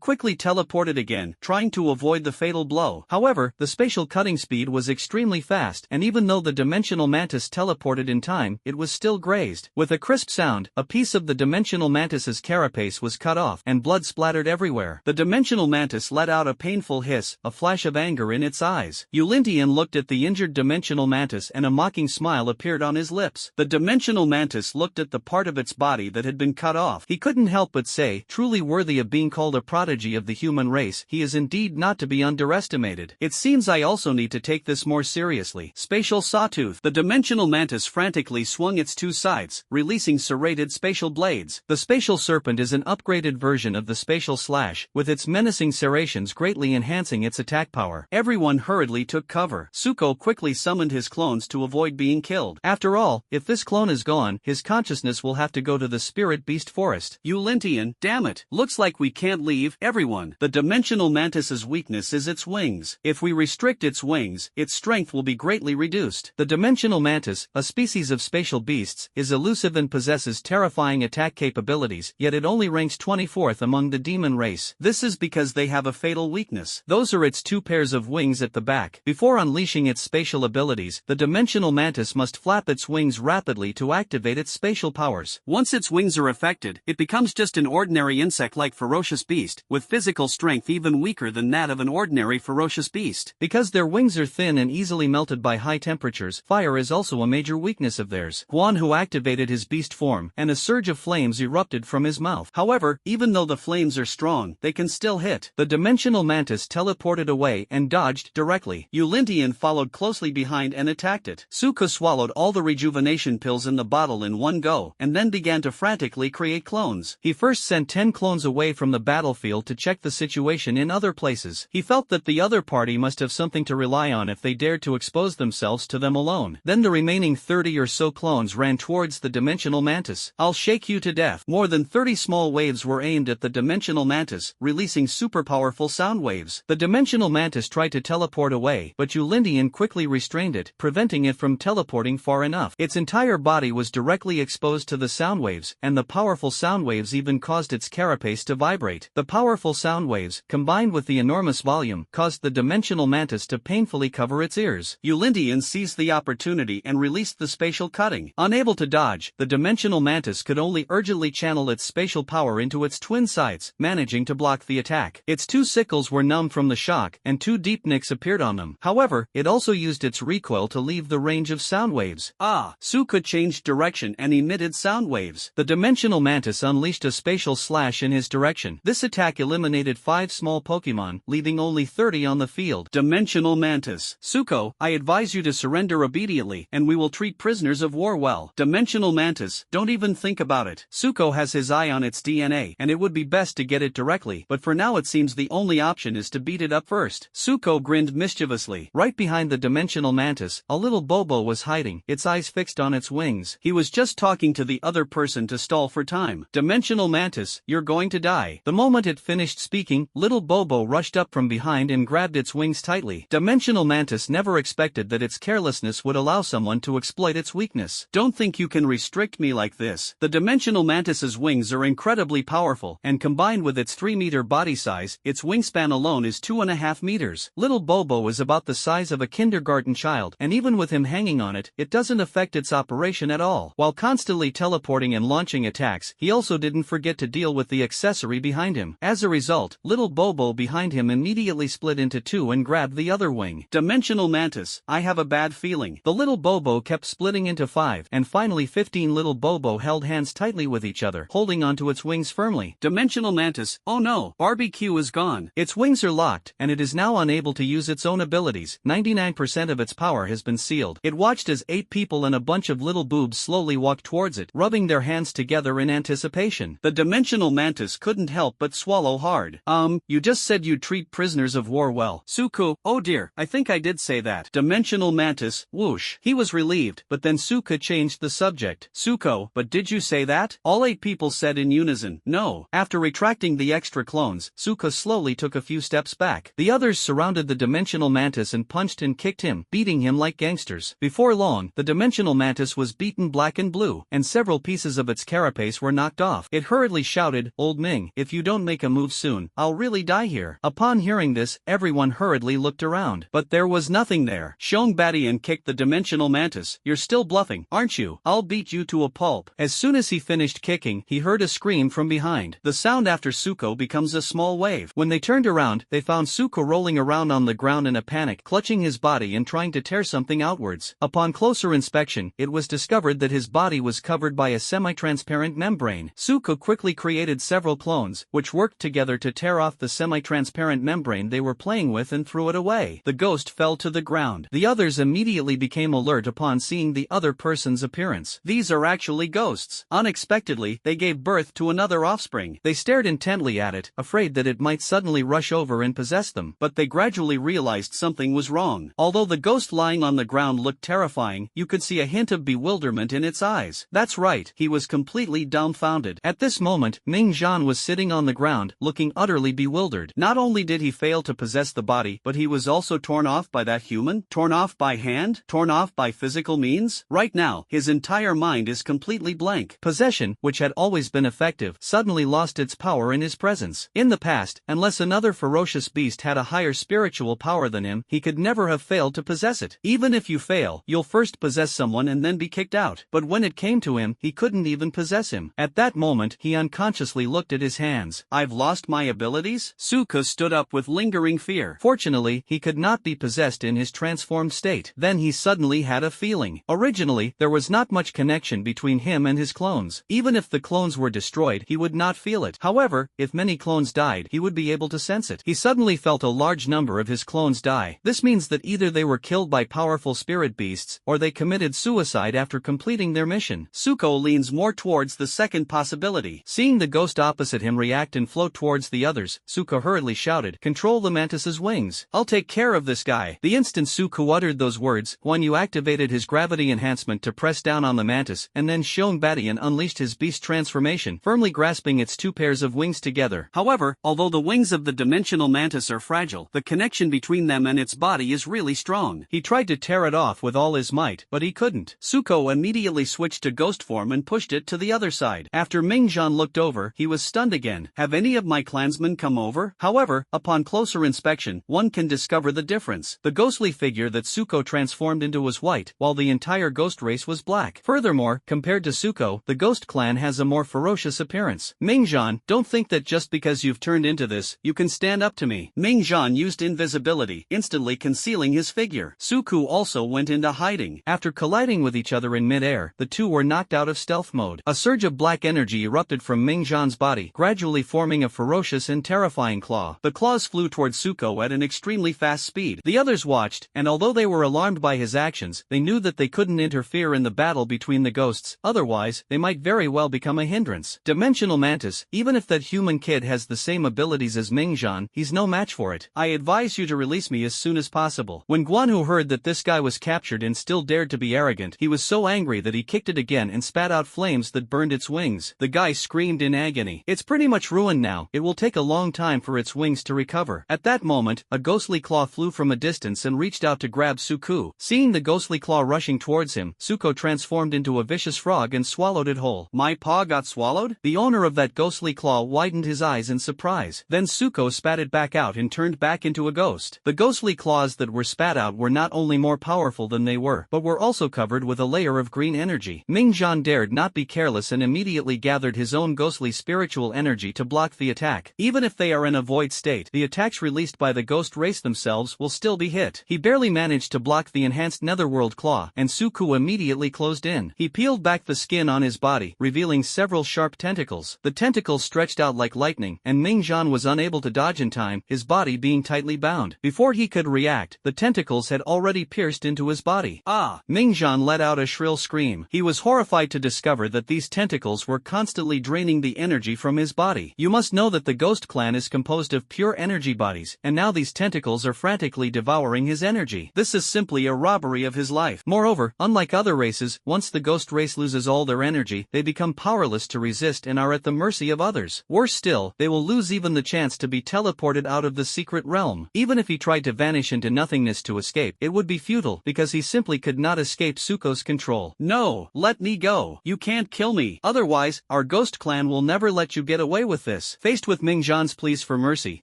quickly teleported again, trying to avoid the fatal blow. However, the spatial cutting speed was extremely fast, and even though the dimensional mantis teleported in time, it was still grazed. With a crisp sound, a piece of the dimensional mantis's carapace was cut off, and blood splattered everywhere. The dimensional mantis let out out a painful hiss, a flash of anger in its eyes. Yulintian looked at the injured dimensional mantis and a mocking smile appeared on his lips. The dimensional mantis looked at the part of its body that had been cut off. He couldn't help but say, truly worthy of being called a prodigy of the human race, he is indeed not to be underestimated. It seems I also need to take this more seriously. Spatial sawtooth. The dimensional mantis frantically swung its two sides, releasing serrated spatial blades. The spatial serpent is an upgraded version of the spatial slash, with its menacing serrations greatly enhancing its attack power. Everyone hurriedly took cover. Suko quickly summoned his clones to avoid being killed. After all, if this clone is gone, his consciousness will have to go to the spirit beast forest. Yulintian, damn it, looks like we can't leave. Everyone, the dimensional mantis's weakness is its wings. If we restrict its wings, its strength will be greatly reduced. The dimensional mantis, a species of spatial beasts, is elusive and possesses terrifying attack capabilities, yet it only ranks 24th among the demon race. This is because they have a fatal weakness. Those are its two pairs of wings at the back. Before unleashing its spatial abilities, the dimensional mantis must flap its wings rapidly to activate its spatial powers. Once its wings are affected, it becomes just an ordinary insect-like ferocious beast, with physical strength even weaker than that of an ordinary ferocious beast. Because their wings are thin and easily melted by high temperatures, fire is also a major weakness of theirs. Huan Hu activated his beast form, and a surge of flames erupted from his mouth. However, even though the flames are strong, they can still hit. The dimensional mantis teleported away and dodged directly. Yulintian followed closely behind and attacked it. Suko swallowed all the rejuvenation pills in the bottle in one go, and then began to frantically create clones. He first sent 10 clones away from the battlefield to check the situation in other places. He felt that the other party must have something to rely on if they dared to expose themselves to them alone. Then the remaining 30 or so clones ran towards the dimensional mantis. I'll shake you to death. More than 30 small waves were aimed at the dimensional mantis, releasing super powerful sound waves. The dimensional mantis tried to teleport away, but Yulintian quickly restrained it, preventing it from teleporting far enough. Its entire body was directly exposed to the sound waves, and the powerful sound waves even caused its carapace to vibrate. The powerful sound waves, combined with the enormous volume, caused the dimensional mantis to painfully cover its ears. Yulintian seized the opportunity and released the spatial cutting. Unable to dodge, the dimensional mantis could only urgently channel its spatial power into its twin sides, managing to block the attack. Its two sickles were numb from the shock, and 2 deep nicks appeared on them. However, it also used its recoil to leave the range of sound waves. Su could change direction and emitted sound waves. The dimensional mantis unleashed a spatial slash in his direction. This attack eliminated 5 small Pokemon, leaving only 30 on the field. Dimensional mantis. Suko, I advise you to surrender obediently, and we will treat prisoners of war well. Dimensional mantis, don't even think about it. Suko has his eye on its DNA, and it would be best to get it directly, but for now it seems the only option is to beat it up first. Suko grinned mischievously. Right behind the dimensional mantis, a little Bobo was hiding, its eyes fixed on its wings. He was just talking to the other person to stall for time. Dimensional mantis, you're going to die. The moment it finished speaking, little Bobo rushed up from behind and grabbed its wings tightly. Dimensional mantis never expected that its carelessness would allow someone to exploit its weakness. Don't think you can restrict me like this. The dimensional mantis's wings are incredibly powerful, and combined with its 3-meter body size, its wingspan alone is 2.5 meters. Little Bobo is about the size of a kindergarten child, and even with him hanging on it, it doesn't affect its operation at all. While constantly teleporting and launching attacks, he also didn't forget to deal with the accessory behind him. As a result, little Bobo behind him immediately split into 2 and grabbed the other wing. Dimensional mantis, I have a bad feeling. The little Bobo kept splitting into 5, and finally 15 little Bobo held hands tightly with each other, holding onto its wings firmly. Dimensional mantis, oh no, Barbecue is gone. Its wings are locked, and it is now unable to use its own abilities. 99% of its power has been sealed. It watched as 8 people and a bunch of little boobs slowly walked towards it, rubbing their hands together in anticipation. The dimensional mantis couldn't help but swallow hard. You just said you'd treat prisoners of war well. Suko, oh dear, I think I did say that. Dimensional mantis, whoosh. He was relieved, but then Suko changed the subject. Suko, but did you say that? All 8 people said in unison, no. After retracting the extra clones, Suko slowly took a few steps back. The others surrounded the dimensional mantis and punched and kicked him, beating him like gangsters. Before long, the dimensional mantis was beaten black and blue, and several pieces of its carapace were knocked off. It hurriedly shouted, Old Ming, if you don't make a move soon, I'll really die here. Upon hearing this, everyone hurriedly looked around. But there was nothing there. Shong Badian kicked the dimensional mantis. You're still bluffing, aren't you? I'll beat you to a pulp. As soon as he finished kicking, he heard a scream from behind. The sound after Suko becomes a small wave. When they turned turned around, they found Suko rolling around on the ground in a panic, clutching his body and trying to tear something outwards. Upon closer inspection, it was discovered that his body was covered by a semi-transparent membrane. Suko quickly created several clones, which worked together to tear off the semi-transparent membrane they were playing with and threw it away. The ghost fell to the ground. The others immediately became alert upon seeing the other person's appearance. These are actually ghosts. Unexpectedly, they gave birth to another offspring. They stared intently at it, afraid that it might suddenly rush over and possess them, but they gradually realized something was wrong. Although the ghost lying on the ground looked terrifying, you could see a hint of bewilderment in its eyes. That's right, he was completely dumbfounded. At this moment, Ming Zhan was sitting on the ground, looking utterly bewildered. Not only did he fail to possess the body, but he was also torn off by that human? Torn off by hand? Torn off by physical means? Right now, his entire mind is completely blank. Possession, which had always been effective, suddenly lost its power in his presence. In the past, unless another ferocious beast had a higher spiritual power than him, he could never have failed to possess it. Even if you fail, you'll first possess someone and then be kicked out. But when it came to him, he couldn't even possess him. At that moment, he unconsciously looked at his hands. I've lost my abilities? Suko stood up with lingering fear. Fortunately, he could not be possessed in his transformed state. Then he suddenly had a feeling. Originally, there was not much connection between him and his clones. Even if the clones were destroyed, he would not feel it. However, if many clones died, he would be able to sense it. He suddenly felt a large number of his clones die. This means that either they were killed by powerful spirit beasts, or they committed suicide after completing their mission. Suko leans more towards the second possibility. Seeing the ghost opposite him react and float towards the others, Suko hurriedly shouted, "Control the mantis's wings. I'll take care of this guy." The instant Suko uttered those words, Guan Yu activated his gravity enhancement to press down on the mantis, and then Xiong Badian unleashed his beast transformation, firmly grasping its two pairs of wings together. However, although the wings of the dimensional mantis are fragile, the connection between them and its body is really strong. He tried to tear it off with all his might, but he couldn't. Suko immediately switched to ghost form and pushed it to the other side. After Ming Zhan looked over, he was stunned again. Have any of my clansmen come over? However, upon closer inspection, one can discover the difference. The ghostly figure that Suko transformed into was white, while the entire ghost race was black. Furthermore, compared to Suko, the ghost clan has a more ferocious appearance. Ming Zhan, don't think that just because you've turned into this, you can stand up to me. Ming Zhan used invisibility, instantly concealing his figure. Suko also went into hiding. After colliding with each other in mid-air, the two were knocked out of stealth mode. A surge of black energy erupted from Ming Zhan's body, gradually forming a ferocious and terrifying claw. The claws flew towards Suko at an extremely fast speed. The others watched, and although they were alarmed by his actions, they knew that they couldn't interfere in the battle between the ghosts, otherwise, they might very well become a hindrance. Dimensional Mantis, even if that human kid has the same abilities as Ming Zhan, he's no match for it. I advise you to release me as soon as possible. When Guanhu heard that this guy was captured and still dared to be arrogant, he was so angry that he kicked it again and spat out flames that burned its wings. The guy screamed in agony. It's pretty much ruined now. It will take a long time for its wings to recover. At that moment, a ghostly claw flew from a distance and reached out to grab Suko. Seeing the ghostly claw rushing towards him, Suko transformed into a vicious frog and swallowed it whole. My paw got swallowed? The owner of that ghostly claw widened his eyes in surprise. Then Suko spat it back out and turned back into a ghost. The ghostly claws that were spat out were not only more powerful than they were, but were also covered with a layer of green energy. Ming Zhan dared not be careless and immediately gathered his own ghostly spiritual energy to block the attack. Even if they are in a void state, the attacks released by the ghost race themselves will still be hit. He barely managed to block the enhanced netherworld claw, and Suko immediately closed in. He peeled back the skin on his body, revealing several sharp tentacles. The tentacles stretched out like lightning, and Ming Zhan was unable to dodge in time, his body being tightly bound. Before he could react, the tentacles had already pierced into his body. Ah! Ming Zhan let out a shrill scream. He was horrified to discover that these tentacles were constantly draining the energy from his body. You must know that the Ghost Clan is composed of pure energy bodies, and now these tentacles are frantically devouring his energy. This is simply a robbery of his life. Moreover, unlike other races, once the ghost race loses all their energy, they become powerless to resist and are at the mercy of others. Worse still, they will lose even the chance to be teleported out of the secret realm. Even if he tried to vanish into nothingness to escape, it would be futile, because he simply could not escape Suko's control. No, let me go. You can't kill me. Otherwise, our Ghost Clan will never let you get away with this. Faced with Ming Zhan's pleas for mercy,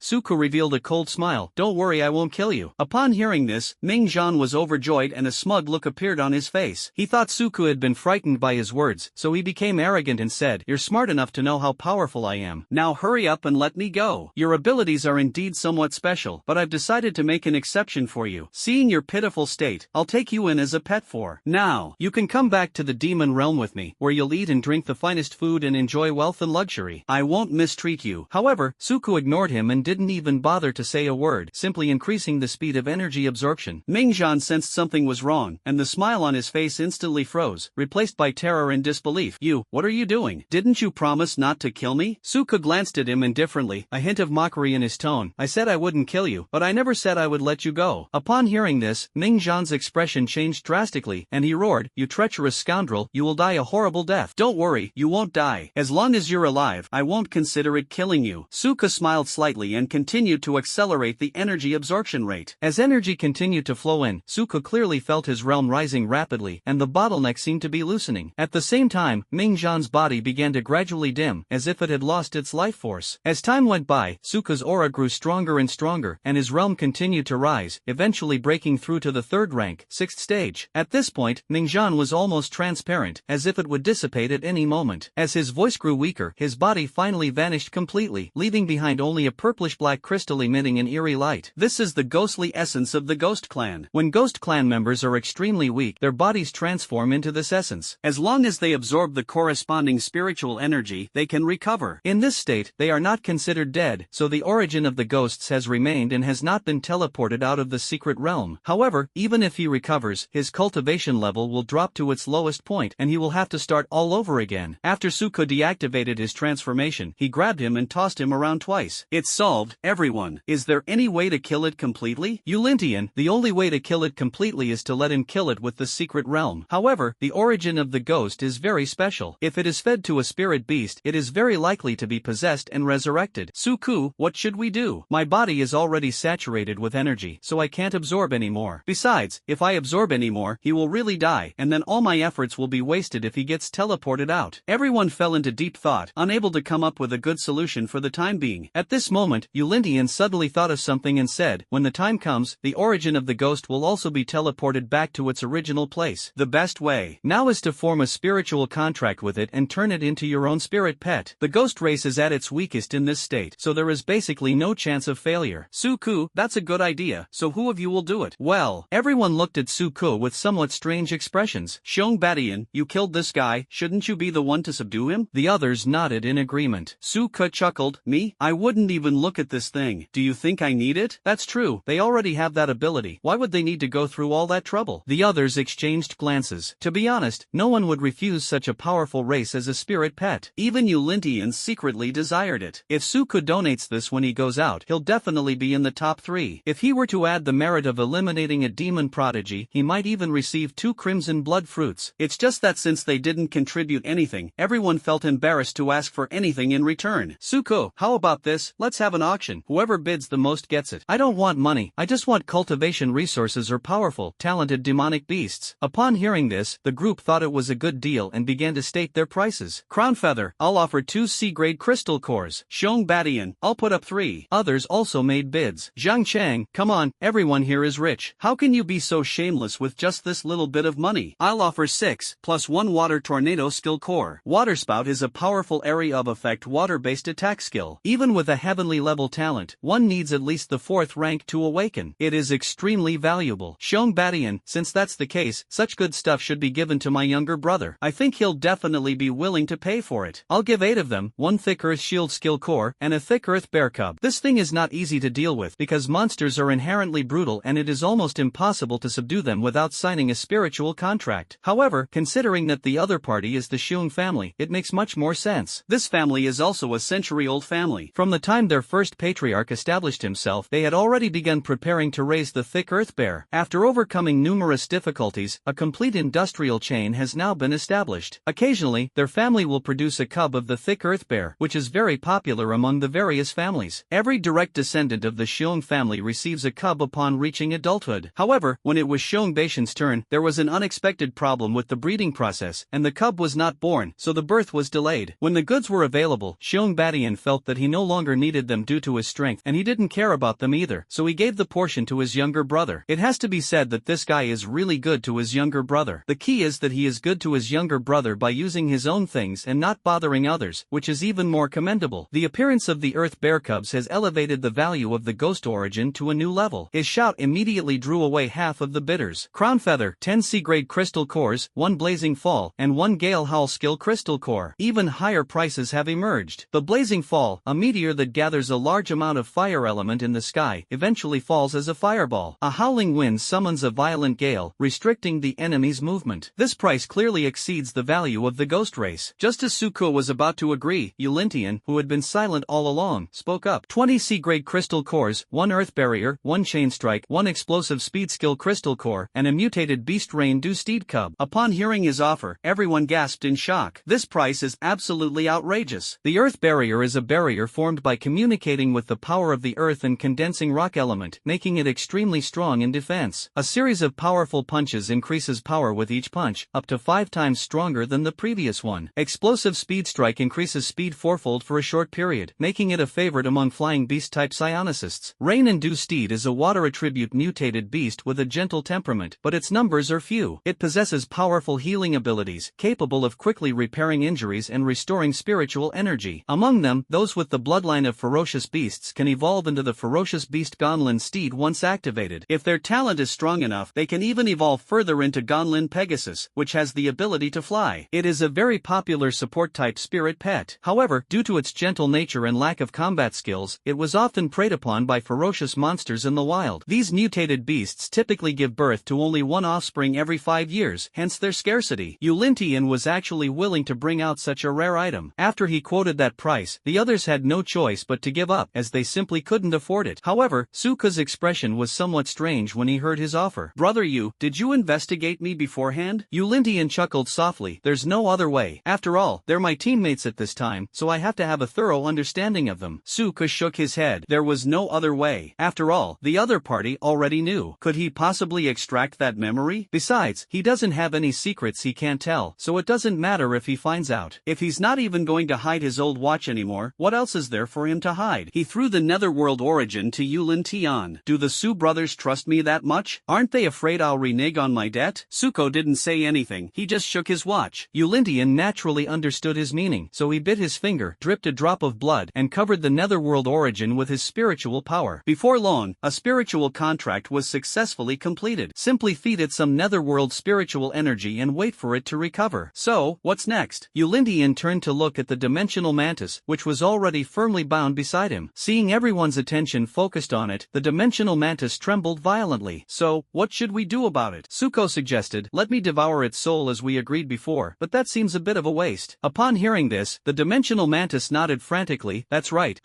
Suko revealed a cold smile. Don't worry, I won't kill you. Upon hearing this, Ming Zhan was overjoyed and a smug look appeared on his face. He thought Suko had been frightened by his words, so he became arrogant and said, "You're smart enough to know how powerful I am. Now hurry up and let me go. Your abilities are indeed somewhat special, but I've decided to make an exception for you. Seeing your pitiful state, I'll take you in as a pet for now. You can come back to the demon realm with me, where you'll eat and drink the finest food and enjoy wealth and luxury. I won't mistreat you." However, Suku ignored him and didn't even bother to say a word, simply increasing the speed of energy absorption. Mingzhan sensed something was wrong, and the smile on his face instantly froze, replaced by terror and disbelief. "You, what are you doing? Didn't you promise not to kill me?" Suku glanced at him indifferently, a hint of mockery in his tone. "I said I wouldn't kill you, but I never said I would let you go." Upon hearing this, Mingzhan's expression changed drastically, and he roared, "You treacherous scoundrel, you will die a horrible death." "Don't worry, you won't die. As long as you're alive, I won't consider it killing you." Suku smiled slightly and continued to accelerate the energy absorption rate. As energy continued to flow in, Suku clearly felt his realm rising rapidly, and the bottleneck seemed to be loosening. At the same time, Mingzhan's body began to gradually dim, as if it had lost its life force. As time went by, Suku's aura grew stronger and stronger, and his realm continued to rise, eventually breaking through to the third rank, 6th stage. At this point, Mingzhan was almost transparent, as if it would dissipate at any moment. As his voice grew weaker, his body finally vanished completely, leaving behind only a purplish-black crystal emitting an eerie light. This is the ghostly essence of the Ghost Clan. When Ghost Clan members are extremely weak, their bodies transform into this essence. As long as they absorb the corresponding spiritual energy, they can recover. In this state, they are not considered dead, so the origin of the ghosts has remained and has not been teleported out of the secret realm. However, even if he recovers, his cultivation level will drop to its lowest point and he will have to start all over again. After Suku deactivated his transformation, he grabbed him and tossed him around twice. "It's solved, everyone. Is there any way to kill it completely?" "Eulintian, the only way to kill it completely is to let him kill it with the secret realm. However, the origin of the ghost is very special. If it is fed to a spirit beast, it is very likely to be possessed and resurrected." "Suku, what should we do? My body is already saturated with energy, so I can't absorb any more. Besides, if I absorb any more, he will really die, and then all my efforts will be wasted if he gets teleported out." Everyone fell into deep thought, unable to come up with a good solution for the time being. At this moment, Eulintian suddenly thought of something and said, "When the time comes, the origin of the ghost will also be teleported back to its original place. The best way now is to form a spiritual contract with it and turn it into your own spirit pet. The ghost race is at its weakest in this state, so there is basically no chance of failure." "Suku, that's a good idea, so who of you will do it?" Well, everyone looked at Suku with somewhat strange expressions. "Xiong Badian, you killed this guy, shouldn't you be the one to subdue him?" The others nodded in agreement. Suku chuckled, "Me? I wouldn't even look at this thing. Do you think I need it?" "That's true, they already have that ability. Why would they need to go through all that trouble?" The others exchanged glances. To be honest, no one would refuse such a powerful race as a spirit pet. Even Eulintians secretly desired it. If Suku donates this when he goes out, he'll definitely be in the top 3. If he were to add the merit of eliminating a demon prodigy, he might even receive 2 crimson blood fruits. It's just that since they didn't contribute anything, everyone felt embarrassed to ask for anything in return. "Suku, how about this? Let's have an auction. Whoever bids the most gets it." "I don't want money, I just want cultivation resources or powerful, talented demonic beasts." Upon hearing this, the group thought it was a good deal and began to state their prices. "Crownfeather, I'll offer 2 C-grade crystal cores." "Xiong Badian, I'll put up 3. Others also made bids. "Zhang Chang, come on, everyone here is rich. How can you be so shameless with just this little bit of money?" "I'll offer 6, plus 1 water tornado skill core." Water Spout is a powerful area of effect water-based attack skill. Even with a heavenly level talent, one needs at least the 4th rank to awaken. It is extremely valuable. "Xiong Badian, since that's the case, such good stuff should be given to my younger brother. I think he'll definitely be willing to pay for it. I'll give 8 of them, 1 thick earth shield skill core, and a thick earth bear cub. This thing is not easy to deal with because monsters are inherently brutal and it is almost impossible to subdue them without signing a spiritual contract. However, considering that the other party is the Xiong family, it makes much more sense. This family is also a century-old family. From the time their first patriarch established himself, they had already begun preparing to raise the thick earth bear. After overcoming numerous difficulties, a complete industrial chain has now been established. Occasionally, their family will produce a cub of the thick earth bear, which is very popular among the various families. Every direct descendant of the Xiong family receives a cub upon reaching adulthood. However, when it was Xiong Baishan's turn, there was an unexpected problem with the breeding process, and the cub was not born, so the birth was delayed. When the goods were available, Xiong Badian felt that he no longer needed them due to his strength, and he didn't care about them either, so he gave the portion to his younger brother. It has to be said that this guy is really good to his younger brother. The key is that he is good to his younger brother by using his own things and not bothering others, which is even more commendable. The appearance of the earth bear bear cubs has elevated the value of the ghost origin to a new level. His shout immediately drew away half of the bidders. Crown Feather, 10 C-grade crystal cores, 1 Blazing Fall, and 1 Gale Howl skill crystal core. Even higher prices have emerged. The Blazing Fall, a meteor that gathers a large amount of fire element in the sky, eventually falls as a fireball. A howling wind summons a violent gale, restricting the enemy's movement. This price clearly exceeds the value of the ghost race. Just as Suko was about to agree, Eulintian, who had been silent all along, spoke up. 20 C-grade crystal cores, 1 earth barrier, 1 chain strike, 1 explosive speed skill crystal core, and a mutated beast rain dew steed cub. Upon hearing his offer, everyone gasped in shock. This price is absolutely outrageous. The earth barrier is a barrier formed by communicating with the power of the earth and condensing rock element, making it extremely strong in defense. A series of powerful punches increases power with each punch, up to 5 times stronger than the previous one. Explosive speed strike increases speed fourfold for a short period, making it a favorite among flying beast-type psionicists. Rain and Dew Steed is a water attribute mutated beast with a gentle temperament, but its numbers are few. It possesses powerful healing abilities, capable of quickly repairing injuries and restoring spiritual energy. Among them, those with the bloodline of ferocious beasts can evolve into the ferocious beast Gonlin Steed once activated. If their talent is strong enough, they can even evolve further into Gonlin Pegasus, which has the ability to fly. It is a very popular support-type spirit pet. However, due to its gentle nature and lack of combat skills, it was often preyed upon by ferocious monsters in the wild. These mutated beasts typically give birth to only one offspring every 5 years, hence their scarcity. Eulintian was actually willing to bring out such a rare item. After he quoted that price, the others had no choice but to give up, as they simply couldn't afford it. However, Suka's expression was somewhat strange when he heard his offer. "Brother Yu, did you investigate me beforehand?" Eulintian chuckled softly. "There's no other way. After all, they're my teammates at this time, so I have to have a thorough understanding of them." Suka shook his head. There was no other way. After all, the other party already knew. Could he possibly extract that memory? Besides, he doesn't have any secrets he can't tell, so it doesn't matter if he finds out. If he's not even going to hide his old watch anymore, what else is there for him to hide? He threw the netherworld origin to Yulin Tian. "Do the Su brothers trust me that much? Aren't they afraid I'll renege on my debt?" Suko didn't say anything, he just shook his watch. Eulintian naturally understood his meaning, so he bit his finger, dripped a drop of blood, and covered the netherworld origin with his spiritual power. Before long, a spiritual contract was successfully completed. Simply feed it some netherworld spiritual energy and wait for it to recover. So, what's next? Eulintian turned to look at the dimensional mantis, which was already firmly bound beside him. Seeing everyone's attention focused on it, the dimensional mantis trembled violently. "So, what should we do about it?" Suko suggested. "Let me devour its soul as we agreed before, but that seems a bit of a waste." Upon hearing this, the dimensional mantis nodded frantically. That's right,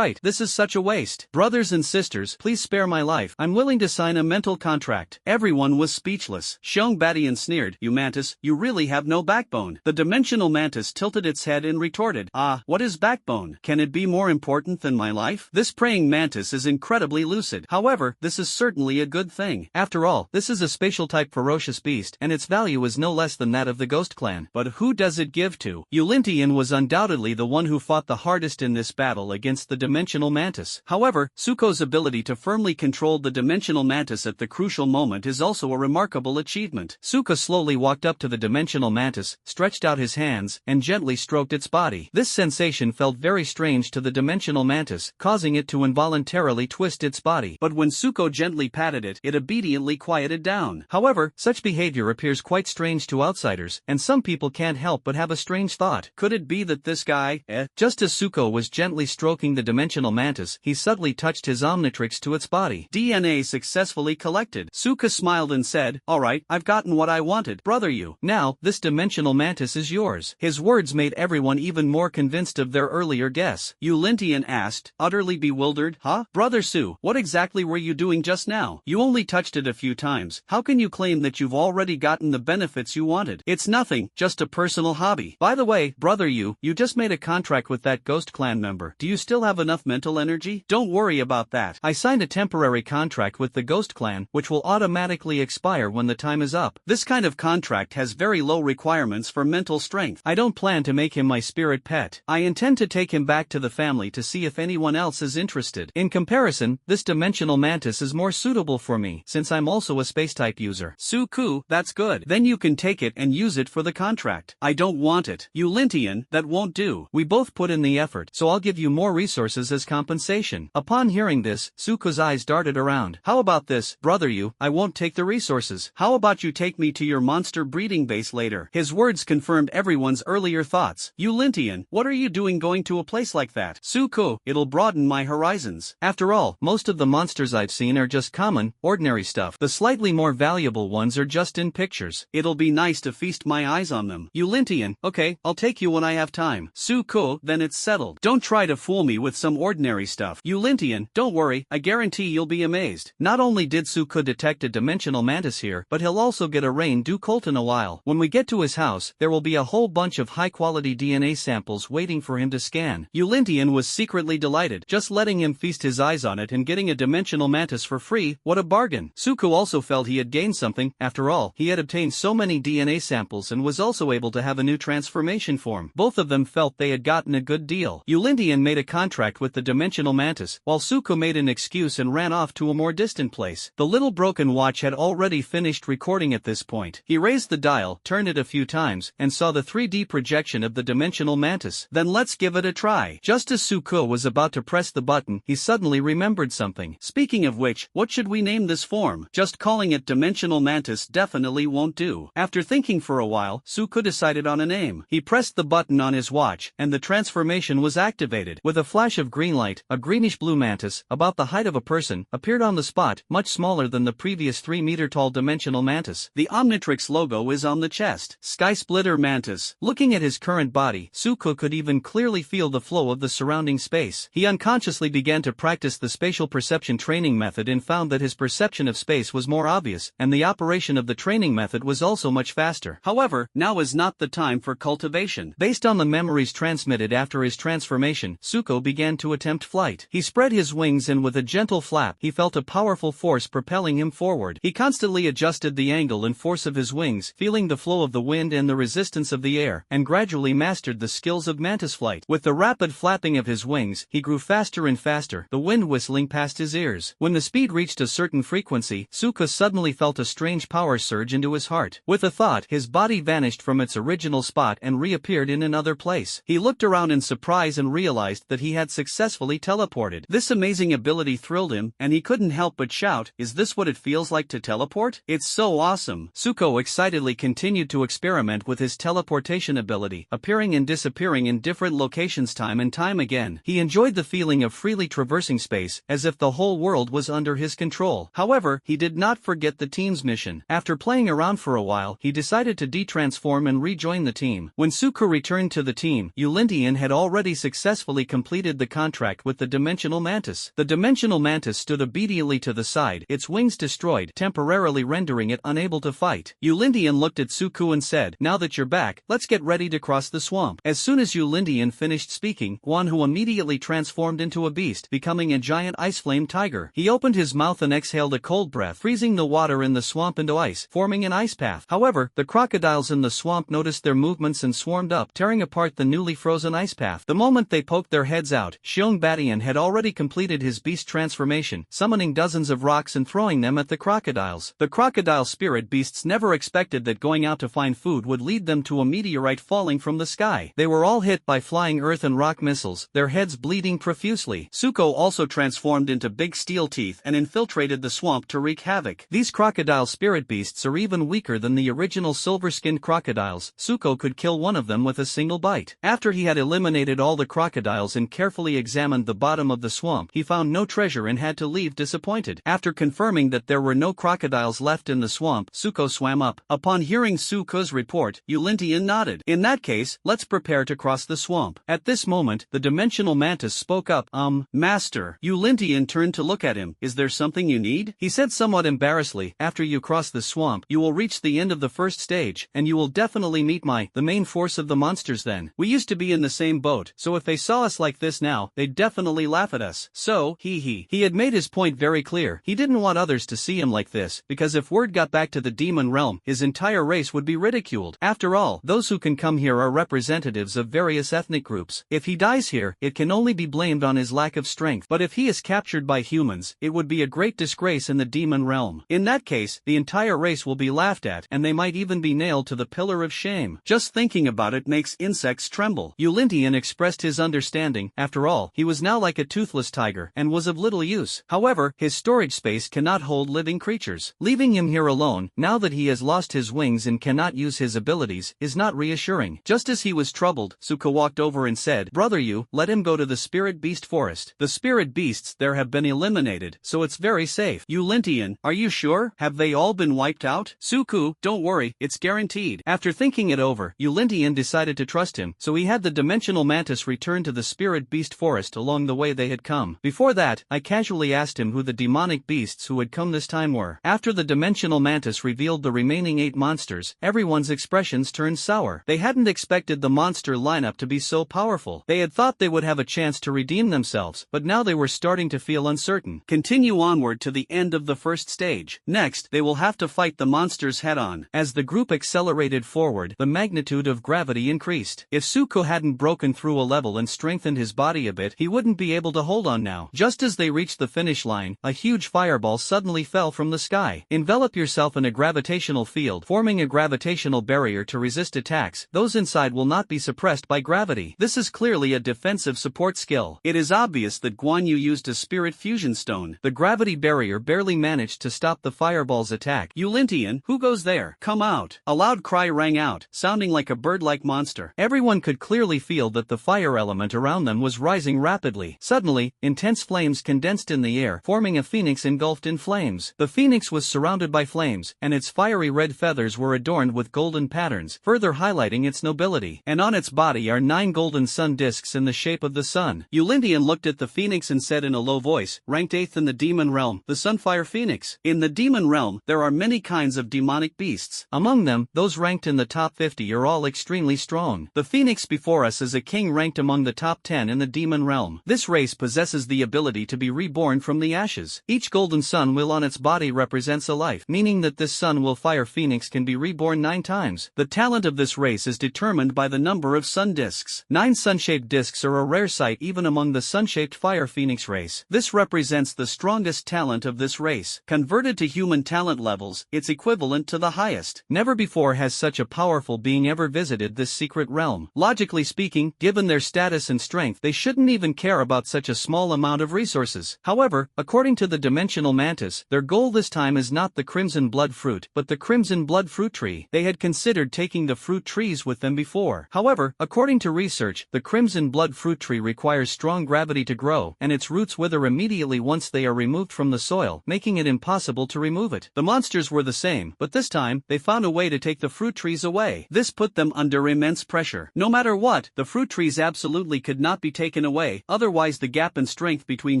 this is such a waste. Brothers and sisters, please spare my life. I'm willing to sign a mental contract." Everyone was speechless. Xiong Badian sneered. "You mantis, you really have no backbone." The dimensional mantis tilted its head and retorted, "Ah, what is backbone? Can it be more important than my life?" This praying mantis is incredibly lucid. However, this is certainly a good thing. After all, this is a spatial-type ferocious beast, and its value is no less than that of the Ghost Clan. But who does it give to? Eulintian was undoubtedly the one who fought the hardest in this battle against the dimensional mantis. However, Suko's ability to firmly control the dimensional mantis at the crucial moment is also a remarkable achievement. Suka slowly walked up to the dimensional mantis, stretched out his hands, and gently stroked its body. This sensation felt very strange to the dimensional mantis, causing it to involuntarily twist its body. But when Suko gently patted it, it obediently quieted down. However, such behavior appears quite strange to outsiders, and some people can't help but have a strange thought. Could it be that this guy, Just as Suko was gently stroking the dimensional mantis, he subtly touched his Omnitrix to its body. DNA successfully collected. Suka smiled and said, "Alright, I've gotten what I wanted, brother Yu. Now, this dimensional mantis is yours." His words made everyone even more convinced of their earlier guess. Eulintian asked, utterly bewildered, "Huh? Brother Su, what exactly were you doing just now? You only touched it a few times. How can you claim that you've already gotten the benefits you wanted?" "It's nothing, just a personal hobby. By the way, brother Yu, you just made a contract with that Ghost Clan member. Do you still have enough mental energy?" "Don't worry about that. I signed a temporary contract with the Ghost Clan, which will automatically expire when the time is up. This kind of contract has very low requirements for mental strength. I don't plan to make him my spirit pet. I intend to take him back to the family to see if anyone else is interested. In comparison, this dimensional mantis is more suitable for me, since I'm also a space-type user." "Suku, that's good. Then you can take it and use it for the contract." "I don't want it. Eulintian, that won't do. We both put in the effort, so I'll give you more resources resources as compensation. Upon hearing this, Suko's eyes darted around. How about this, brother you, I won't take the resources. How about you take me to your monster breeding base later? His words confirmed everyone's earlier thoughts. You Lintian, what are you doing going to a place like that? Suko, it'll broaden my horizons. After all, most of the monsters I've seen are just common, ordinary stuff. The slightly more valuable ones are just in pictures. It'll be nice to feast my eyes on them. You Lintian, okay, I'll take you when I have time. Suko, then it's settled. Don't try to fool me with some ordinary stuff. You Lintian, don't worry, I guarantee you'll be amazed. Not only did Suko detect a dimensional mantis here, but he'll also get a rain-dew colt in a while. When we get to his house, there will be a whole bunch of high-quality DNA samples waiting for him to scan. Ulintian was secretly delighted. Just letting him feast his eyes on it and getting a dimensional mantis for free, what a bargain. Suko also felt he had gained something. After all, he had obtained so many DNA samples and was also able to have a new transformation form. Both of them felt they had gotten a good deal. Ulintian made a contract with the dimensional mantis, while Suko made an excuse and ran off to a more distant place. The little broken watch had already finished recording at this point. He raised the dial, turned it a few times, and saw the 3D projection of the dimensional mantis. Then let's give it a try. Just as Suko was about to press the button, he suddenly remembered something. Speaking of which, what should we name this form? Just calling it dimensional mantis definitely won't do. After thinking for a while, Suko decided on a name. He pressed the button on his watch, and the transformation was activated. With a flash of green light, a greenish-blue mantis, about the height of a person, appeared on the spot, much smaller than the previous 3-meter-tall dimensional mantis. The Omnitrix logo is on the chest. Sky Splitter Mantis. Looking at his current body, Suko could even clearly feel the flow of the surrounding space. He unconsciously began to practice the spatial perception training method and found that his perception of space was more obvious, and the operation of the training method was also much faster. However, now is not the time for cultivation. Based on the memories transmitted after his transformation, Suko began to attempt flight. He spread his wings and with a gentle flap, he felt a powerful force propelling him forward. He constantly adjusted the angle and force of his wings, feeling the flow of the wind and the resistance of the air, and gradually mastered the skills of mantis flight. With the rapid flapping of his wings, he grew faster and faster, the wind whistling past his ears. When the speed reached a certain frequency, Suko suddenly felt a strange power surge into his heart. With a thought, his body vanished from its original spot and reappeared in another place. He looked around in surprise and realized that he had successfully teleported. This amazing ability thrilled him, and he couldn't help but shout, "Is this what it feels like to teleport? It's so awesome!" Suko excitedly continued to experiment with his teleportation ability, appearing and disappearing in different locations time and time again. He enjoyed the feeling of freely traversing space, as if the whole world was under his control. However, he did not forget the team's mission. After playing around for a while, he decided to detransform and rejoin the team. When Suko returned to the team, Ulintian had already successfully completed the contract with the dimensional mantis. The dimensional mantis stood obediently to the side, its wings destroyed, temporarily rendering it unable to fight. Ulintian looked at Suko and said, "Now that you're back, let's get ready to cross the swamp." As soon as Ulintian finished speaking, Guanhu immediately transformed into a beast, becoming a giant ice flame tiger. He opened his mouth and exhaled a cold breath, freezing the water in the swamp into ice, forming an ice path. However, the crocodiles in the swamp noticed their movements and swarmed up, tearing apart the newly frozen ice path. The moment they poked their heads out, Xiong Batian had already completed his beast transformation, summoning dozens of rocks and throwing them at the crocodiles. The crocodile spirit beasts never expected that going out to find food would lead them to a meteorite falling from the sky. They were all hit by flying earth and rock missiles, their heads bleeding profusely. Suko also transformed into big steel teeth and infiltrated the swamp to wreak havoc. These crocodile spirit beasts are even weaker than the original silver-skinned crocodiles. Suko could kill one of them with a single bite. After he had eliminated all the crocodiles and carefully examined the bottom of the swamp, he found no treasure and had to leave disappointed. After confirming that there were no crocodiles left in the swamp, Suko swam up. Upon hearing Suko's report, Ulintian nodded. "In that case, let's prepare to cross the swamp." At this moment, the dimensional mantis spoke up. Master." Ulintian turned to look at him. "Is there something you need?" He said somewhat embarrassedly, "After you cross the swamp, you will reach the end of the first stage, and you will definitely meet the main force of the monsters then. We used to be in the same boat, so if they saw us like this now, they'd definitely laugh at us. So, he had made his point very clear. He didn't want others to see him like this, because if word got back to the demon realm, his entire race would be ridiculed. After all, those who can come here are representatives of various ethnic groups. If he dies here, it can only be blamed on his lack of strength. But if he is captured by humans, it would be a great disgrace in the demon realm. In that case, the entire race will be laughed at, and they might even be nailed to the pillar of shame. Just thinking about it makes insects tremble." Ulintian expressed his understanding disappointing. After all, he was now like a toothless tiger and was of little use. However, his storage space cannot hold living creatures. Leaving him here alone, now that he has lost his wings and cannot use his abilities, is not reassuring. Just as he was troubled, Suko walked over and said, "Brother, you, let him go to the spirit beast forest. The spirit beasts there have been eliminated, so it's very safe." "Yulintian, are you sure? Have they all been wiped out?" "Suku, don't worry, it's guaranteed." After thinking it over, Yulintian decided to trust him, so he had the dimensional mantis return to the spirit beast forest along the way they had come. Before that, I casually asked him who the demonic beasts who had come this time were. After the dimensional mantis revealed the remaining 8 monsters, everyone's expressions turned sour. They hadn't expected the monster lineup to be so powerful. They had thought they would have a chance to redeem themselves, but now they were starting to feel uncertain. Continue onward to the end of the first stage. Next, they will have to fight the monsters head-on. As the group accelerated forward, the magnitude of gravity increased. If Suko hadn't broken through a level and strengthened his body a bit, he wouldn't be able to hold on now. Just as they reached the finish line, a huge fireball suddenly fell from the sky. Envelop yourself in a gravitational field, forming a gravitational barrier to resist attacks. Those inside will not be suppressed by gravity. This is clearly a defensive support skill. It is obvious that Guan Yu used a spirit fusion stone. The gravity barrier barely managed to stop the fireball's attack. "Yulintian, who goes there? Come out." A loud cry rang out, sounding like a bird-like monster. Everyone could clearly feel that the fire element around them was rising rapidly. Suddenly, intense flames condensed in the air, forming a phoenix engulfed in flames. The phoenix was surrounded by flames, and its fiery red feathers were adorned with golden patterns, further highlighting its nobility. And on its body are 9 golden sun discs in the shape of the sun. Yulintian looked at the phoenix and said in a low voice, "Ranked 8th in the demon realm, the Sunfire Phoenix. In the demon realm, there are many kinds of demonic beasts. Among them, those ranked in the top 50 are all extremely strong. The phoenix before us is a king ranked among the top 10 in the demon realm. This race possesses the ability to be reborn from the ashes. Each golden sun will on its body represents a life, meaning that this sun will fire phoenix can be reborn 9 times. The talent of this race is determined by the number of sun discs. 9 sun-shaped discs are a rare sight even among the sun-shaped fire phoenix race. This represents the strongest talent of this race. Converted to human talent levels, it's equivalent to the highest. Never before has such a powerful being ever visited this secret realm. Logically speaking, given their status and strength, they shouldn't even care about such a small amount of resources. However, according to the dimensional mantis, their goal this time is not the crimson blood fruit, but the crimson blood fruit tree. They had considered taking the fruit trees with them before. However, according to research, the crimson blood fruit tree requires strong gravity to grow, and its roots wither immediately once they are removed from the soil, making it impossible to remove it. The monsters were the same, but this time, they found a way to take the fruit trees away. This put them under immense pressure. No matter what, the fruit trees absolutely could not be taken away, otherwise the gap in strength between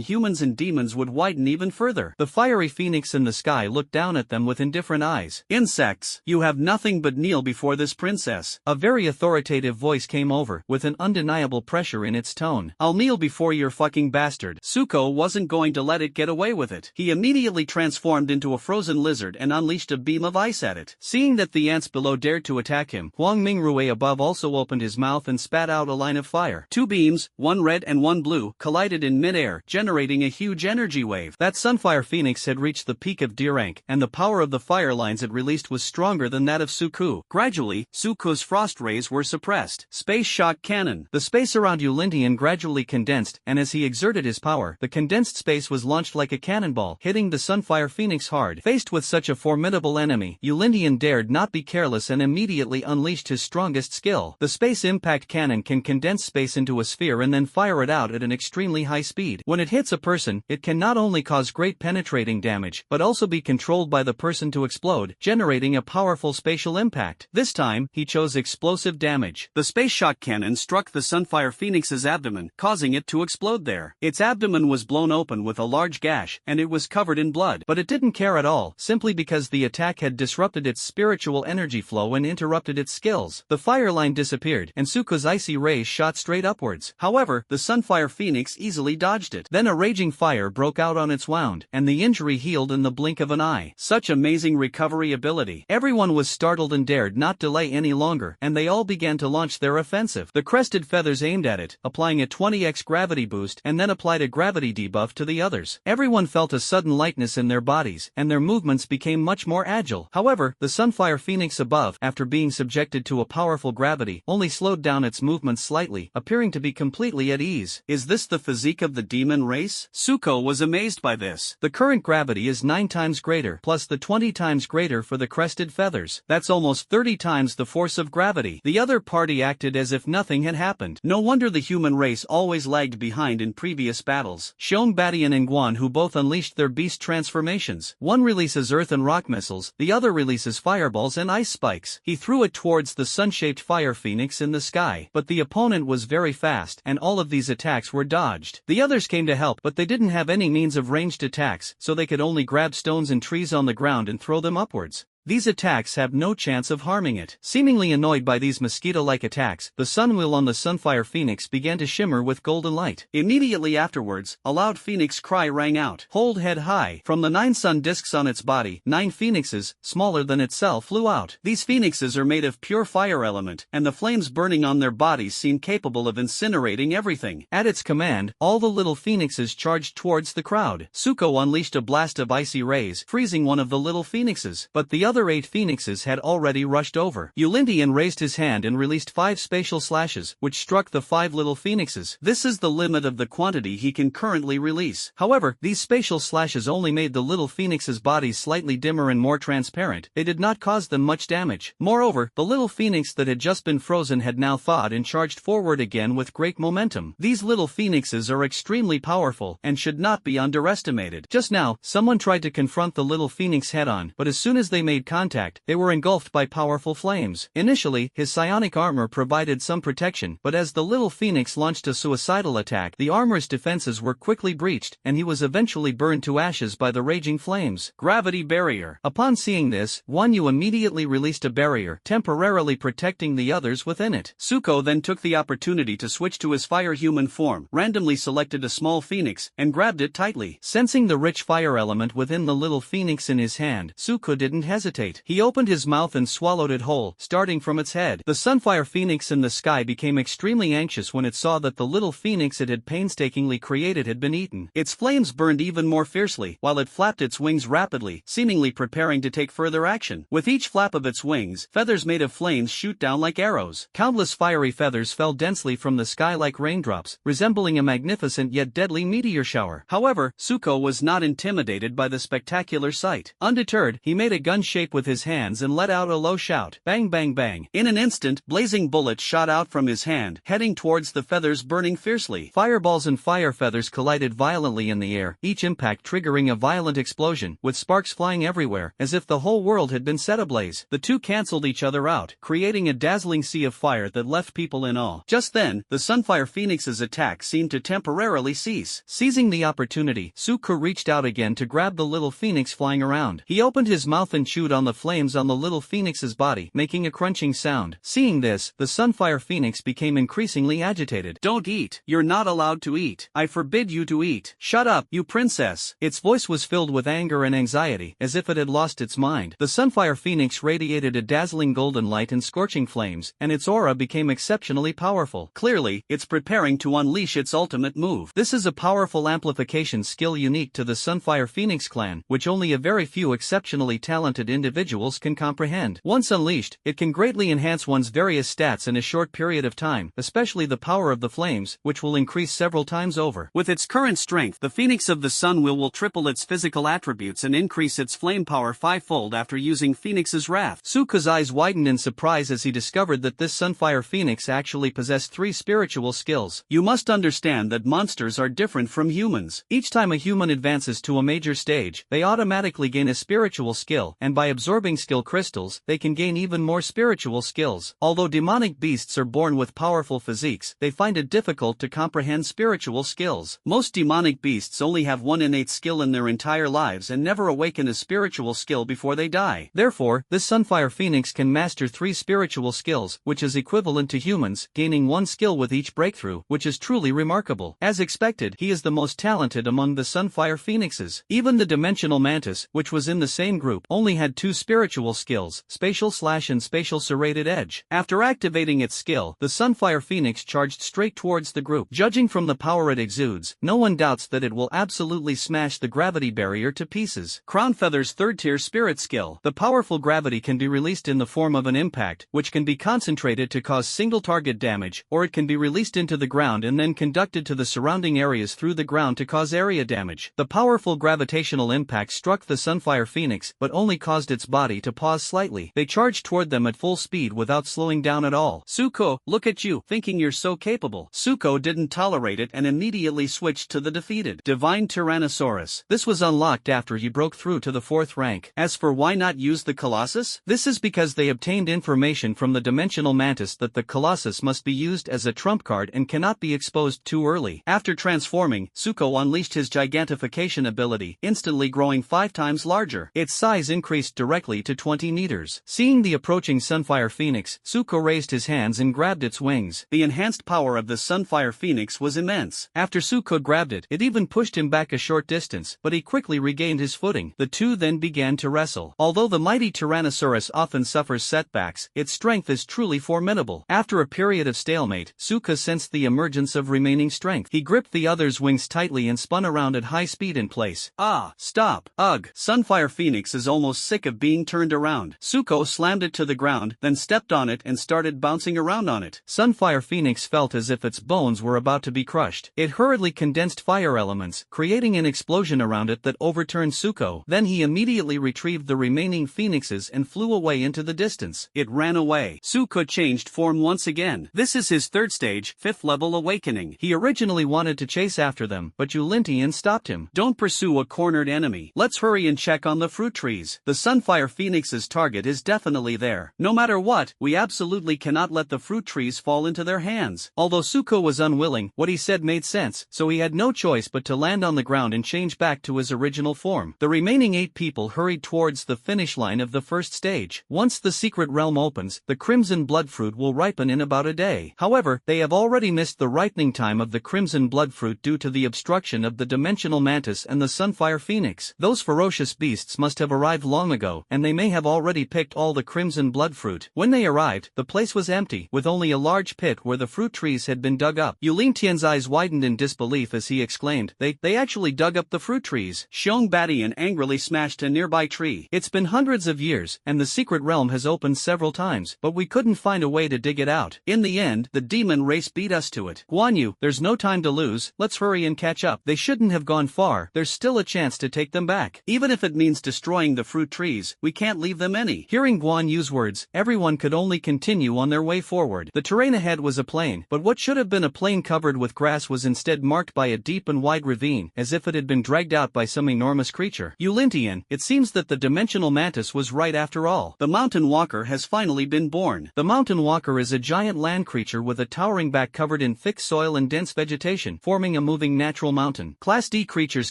humans and demons would widen even further. The fiery phoenix in the sky looked down at them with indifferent eyes. "Insects, you have nothing but kneel before this princess." A very authoritative voice came over, with an undeniable pressure in its tone. "I'll kneel before your fucking bastard." Suko wasn't going to let it get away with it. He immediately transformed into a frozen lizard and unleashed a beam of ice at it. Seeing that the ants below dared to attack him, Huang Mingrue above also opened his mouth and spat out a line of fire. 2 beams, one red and one blue, collided in midair, generating a huge energy wave. That Sunfire Phoenix had reached the peak of D rank, and the power of the fire lines it released was stronger than that of Suku. Gradually, Suku's frost rays were suppressed. Space shock cannon. The space around Yulintian gradually condensed, and as he exerted his power, the condensed space was launched like a cannonball, hitting the Sunfire Phoenix hard. Faced with such a formidable enemy, Yulintian dared not be careless and immediately unleashed his strongest skill. The space impact cannon can condense space into a sphere and then fire it out at an extremely high speed. When it hits a person, it can not only cause great penetrating damage, but also be controlled by the person to explode, generating a powerful spatial impact. This time, he chose explosive damage. The space shock cannon struck the Sunfire Phoenix's abdomen, causing it to explode there. Its abdomen was blown open with a large gash, and it was covered in blood. But it didn't care at all, simply because the attack had disrupted its spiritual energy flow and interrupted its skills. The fire line disappeared, and Suko's icy rays shot straight upwards. However, the Sunfire Phoenix easily dodged it. Then a raging fire broke out on its wound, and the injury healed in the blink of an eye. Such amazing recovery ability. Everyone was startled and dared not delay any longer, and they all began to launch their offensive. The crested feathers aimed at it, applying a 20x gravity boost, and then applied a gravity debuff to the others. Everyone felt a sudden lightness in their bodies, and their movements became much more agile. However, the Sunfire Phoenix above, after being subjected to a powerful gravity, only slowed down its movements slightly, appearing to be completely completely at ease. Is this the physique of the demon race? Suko was amazed by this. The current gravity is 9 times greater, plus the 20 times greater for the crested feathers. That's almost 30 times the force of gravity. The other party acted as if nothing had happened. No wonder the human race always lagged behind in previous battles. Shown Batian and Guan, who both unleashed their beast transformations. One releases earth and rock missiles, the other releases fireballs and ice spikes. He threw it towards the sun-shaped fire phoenix in the sky, but the opponent was very fast, and all of these attacks were dodged. The others came to help, but they didn't have any means of ranged attacks, so they could only grab stones and trees on the ground and throw them upwards. These attacks have no chance of harming it. Seemingly annoyed by these mosquito-like attacks, the sun wheel on the Sunfire Phoenix began to shimmer with golden light. Immediately afterwards, a loud phoenix cry rang out. Hold head high. From the 9 sun discs on its body, 9 phoenixes, smaller than itself, flew out. These phoenixes are made of pure fire element, and the flames burning on their bodies seem capable of incinerating everything. At its command, all the little phoenixes charged towards the crowd. Suko unleashed a blast of icy rays, freezing one of the little phoenixes, but the other 8 phoenixes had already rushed over. Yulindian raised his hand and released 5 spatial slashes, which struck the 5 little phoenixes. This is the limit of the quantity he can currently release. However, these spatial slashes only made the little phoenixes' bodies slightly dimmer and more transparent. They did not cause them much damage. Moreover, the little phoenix that had just been frozen had now thawed and charged forward again with great momentum. These little phoenixes are extremely powerful and should not be underestimated. Just now, someone tried to confront the little phoenix head-on, but as soon as they made contact, they were engulfed by powerful flames. Initially, his psionic armor provided some protection, but as the little phoenix launched a suicidal attack, the armor's defenses were quickly breached, and he was eventually burned to ashes by the raging flames. Gravity barrier. Upon seeing this, Wanyu immediately released a barrier, temporarily protecting the others within it. Suko then took the opportunity to switch to his fire human form, randomly selected a small phoenix, and grabbed it tightly. Sensing the rich fire element within the little phoenix in his hand, Suko didn't hesitate. He opened his mouth and swallowed it whole, starting from its head. The Sunfire Phoenix in the sky became extremely anxious when it saw that the little phoenix it had painstakingly created had been eaten. Its flames burned even more fiercely, while it flapped its wings rapidly, seemingly preparing to take further action. With each flap of its wings, feathers made of flames shoot down like arrows. Countless fiery feathers fell densely from the sky like raindrops, resembling a magnificent yet deadly meteor shower. However, Suko was not intimidated by the spectacular sight. Undeterred, he made a gun shape with his hands and let out a low shout. Bang bang bang. In an instant, blazing bullets shot out from his hand, heading towards the feathers burning fiercely. Fireballs and fire feathers collided violently in the air, each impact triggering a violent explosion, with sparks flying everywhere, as if the whole world had been set ablaze. The two cancelled each other out, creating a dazzling sea of fire that left people in awe. Just then, the Sunfire Phoenix's attack seemed to temporarily cease. Seizing the opportunity, Suko reached out again to grab the little phoenix flying around. He opened his mouth and chewed on the flames on the little phoenix's body, making a crunching sound. Seeing this, the Sunfire Phoenix became increasingly agitated. Don't eat. You're not allowed to eat. I forbid you to eat. Shut up, you princess. Its voice was filled with anger and anxiety, as if it had lost its mind. The Sunfire Phoenix radiated a dazzling golden light and scorching flames, and its aura became exceptionally powerful. Clearly, it's preparing to unleash its ultimate move. This is a powerful amplification skill unique to the Sunfire Phoenix clan, which only a very few exceptionally talented individuals can comprehend. Once unleashed, it can greatly enhance one's various stats in a short period of time, especially the power of the flames, which will increase several times over. With its current strength, the Phoenix of the Sun will triple its physical attributes and increase its flame power 5-fold after using Phoenix's Wrath. Suko's eyes widened in surprise as he discovered that this Sunfire Phoenix actually possessed 3 spiritual skills. You must understand that monsters are different from humans. Each time a human advances to a major stage, they automatically gain a spiritual skill, and by absorbing skill crystals, they can gain even more spiritual skills. Although demonic beasts are born with powerful physiques, they find it difficult to comprehend spiritual skills. Most demonic beasts only have one innate skill in their entire lives and never awaken a spiritual skill before they die. Therefore, this Sunfire Phoenix can master 3 spiritual skills, which is equivalent to humans, gaining 1 skill with each breakthrough, which is truly remarkable. As expected, he is the most talented among the Sunfire Phoenixes. Even the Dimensional Mantis, which was in the same group, only had had 2 spiritual skills, Spatial Slash and Spatial Serrated Edge. After activating its skill, the Sunfire Phoenix charged straight towards the group. Judging from the power it exudes, no one doubts that it will absolutely smash the gravity barrier to pieces. Crown Feather's 3rd tier spirit skill. The powerful gravity can be released in the form of an impact, which can be concentrated to cause single target damage, or it can be released into the ground and then conducted to the surrounding areas through the ground to cause area damage. The powerful gravitational impact struck the Sunfire Phoenix, but only caused its body to pause slightly. They charged toward them at full speed without slowing down at all. Suko, look at you, thinking you're so capable. Suko didn't tolerate it and immediately switched to the defeated Divine Tyrannosaurus. This was unlocked after he broke through to the 4th rank. As for why not use the Colossus? This is because they obtained information from the Dimensional Mantis that the Colossus must be used as a trump card and cannot be exposed too early. After transforming, Suko unleashed his gigantification ability, instantly growing 5 times larger. Its size increased directly to 20 meters. Seeing the approaching Sunfire Phoenix, Suko raised his hands and grabbed its wings. The enhanced power of the Sunfire Phoenix was immense. After Suko grabbed it, it even pushed him back a short distance, but he quickly regained his footing. The two then began to wrestle. Although the mighty Tyrannosaurus often suffers setbacks, its strength is truly formidable. After a period of stalemate, Suko sensed the emergence of remaining strength. He gripped the other's wings tightly and spun around at high speed in place. Ah, stop. Ugh. Sunfire Phoenix is almost sick of being turned around. Suko slammed it to the ground, then stepped on it and started bouncing around on it. Sunfire Phoenix felt as if its bones were about to be crushed. It hurriedly condensed fire elements, creating an explosion around it that overturned Suko. Then he immediately retrieved the remaining phoenixes and flew away into the distance. It ran away. Suko changed form once again. This is his 3rd stage, 5th level awakening. He originally wanted to chase after them, but Yulintian stopped him. Don't pursue a cornered enemy. Let's hurry and check on the fruit trees. The Sunfire Phoenix's target is definitely there. No matter what, we absolutely cannot let the fruit trees fall into their hands. Although Suko was unwilling, what he said made sense, so he had no choice but to land on the ground and change back to his original form. The remaining 8 people hurried towards the finish line of the 1st stage. Once the secret realm opens, the crimson blood fruit will ripen in about a day. However, they have already missed the ripening time of the crimson blood fruit due to the obstruction of the Dimensional Mantis and the Sunfire Phoenix. Those ferocious beasts must have arrived long ago, and they may have already picked all the crimson blood fruit. When they arrived, the place was empty, with only a large pit where the fruit trees had been dug up. Yulintian's eyes widened in disbelief as he exclaimed, They actually dug up the fruit trees. Xiong Badian angrily smashed a nearby tree. It's been hundreds of years, and the secret realm has opened several times, but we couldn't find a way to dig it out. In the end, the demon race beat us to it. Guan Yu, there's no time to lose, let's hurry and catch up. They shouldn't have gone far, there's still a chance to take them back. Even if it means destroying the fruit trees, we can't leave them any. Hearing Guan Yu's words, everyone could only continue on their way forward. The terrain ahead was a plain, but what should have been a plain covered with grass was instead marked by a deep and wide ravine, as if it had been dragged out by some enormous creature. Yulintian, it seems that the Dimensional Mantis was right after all. The Mountain Walker has finally been born. The Mountain Walker is a giant land creature with a towering back covered in thick soil and dense vegetation, forming a moving natural mountain. Class D creatures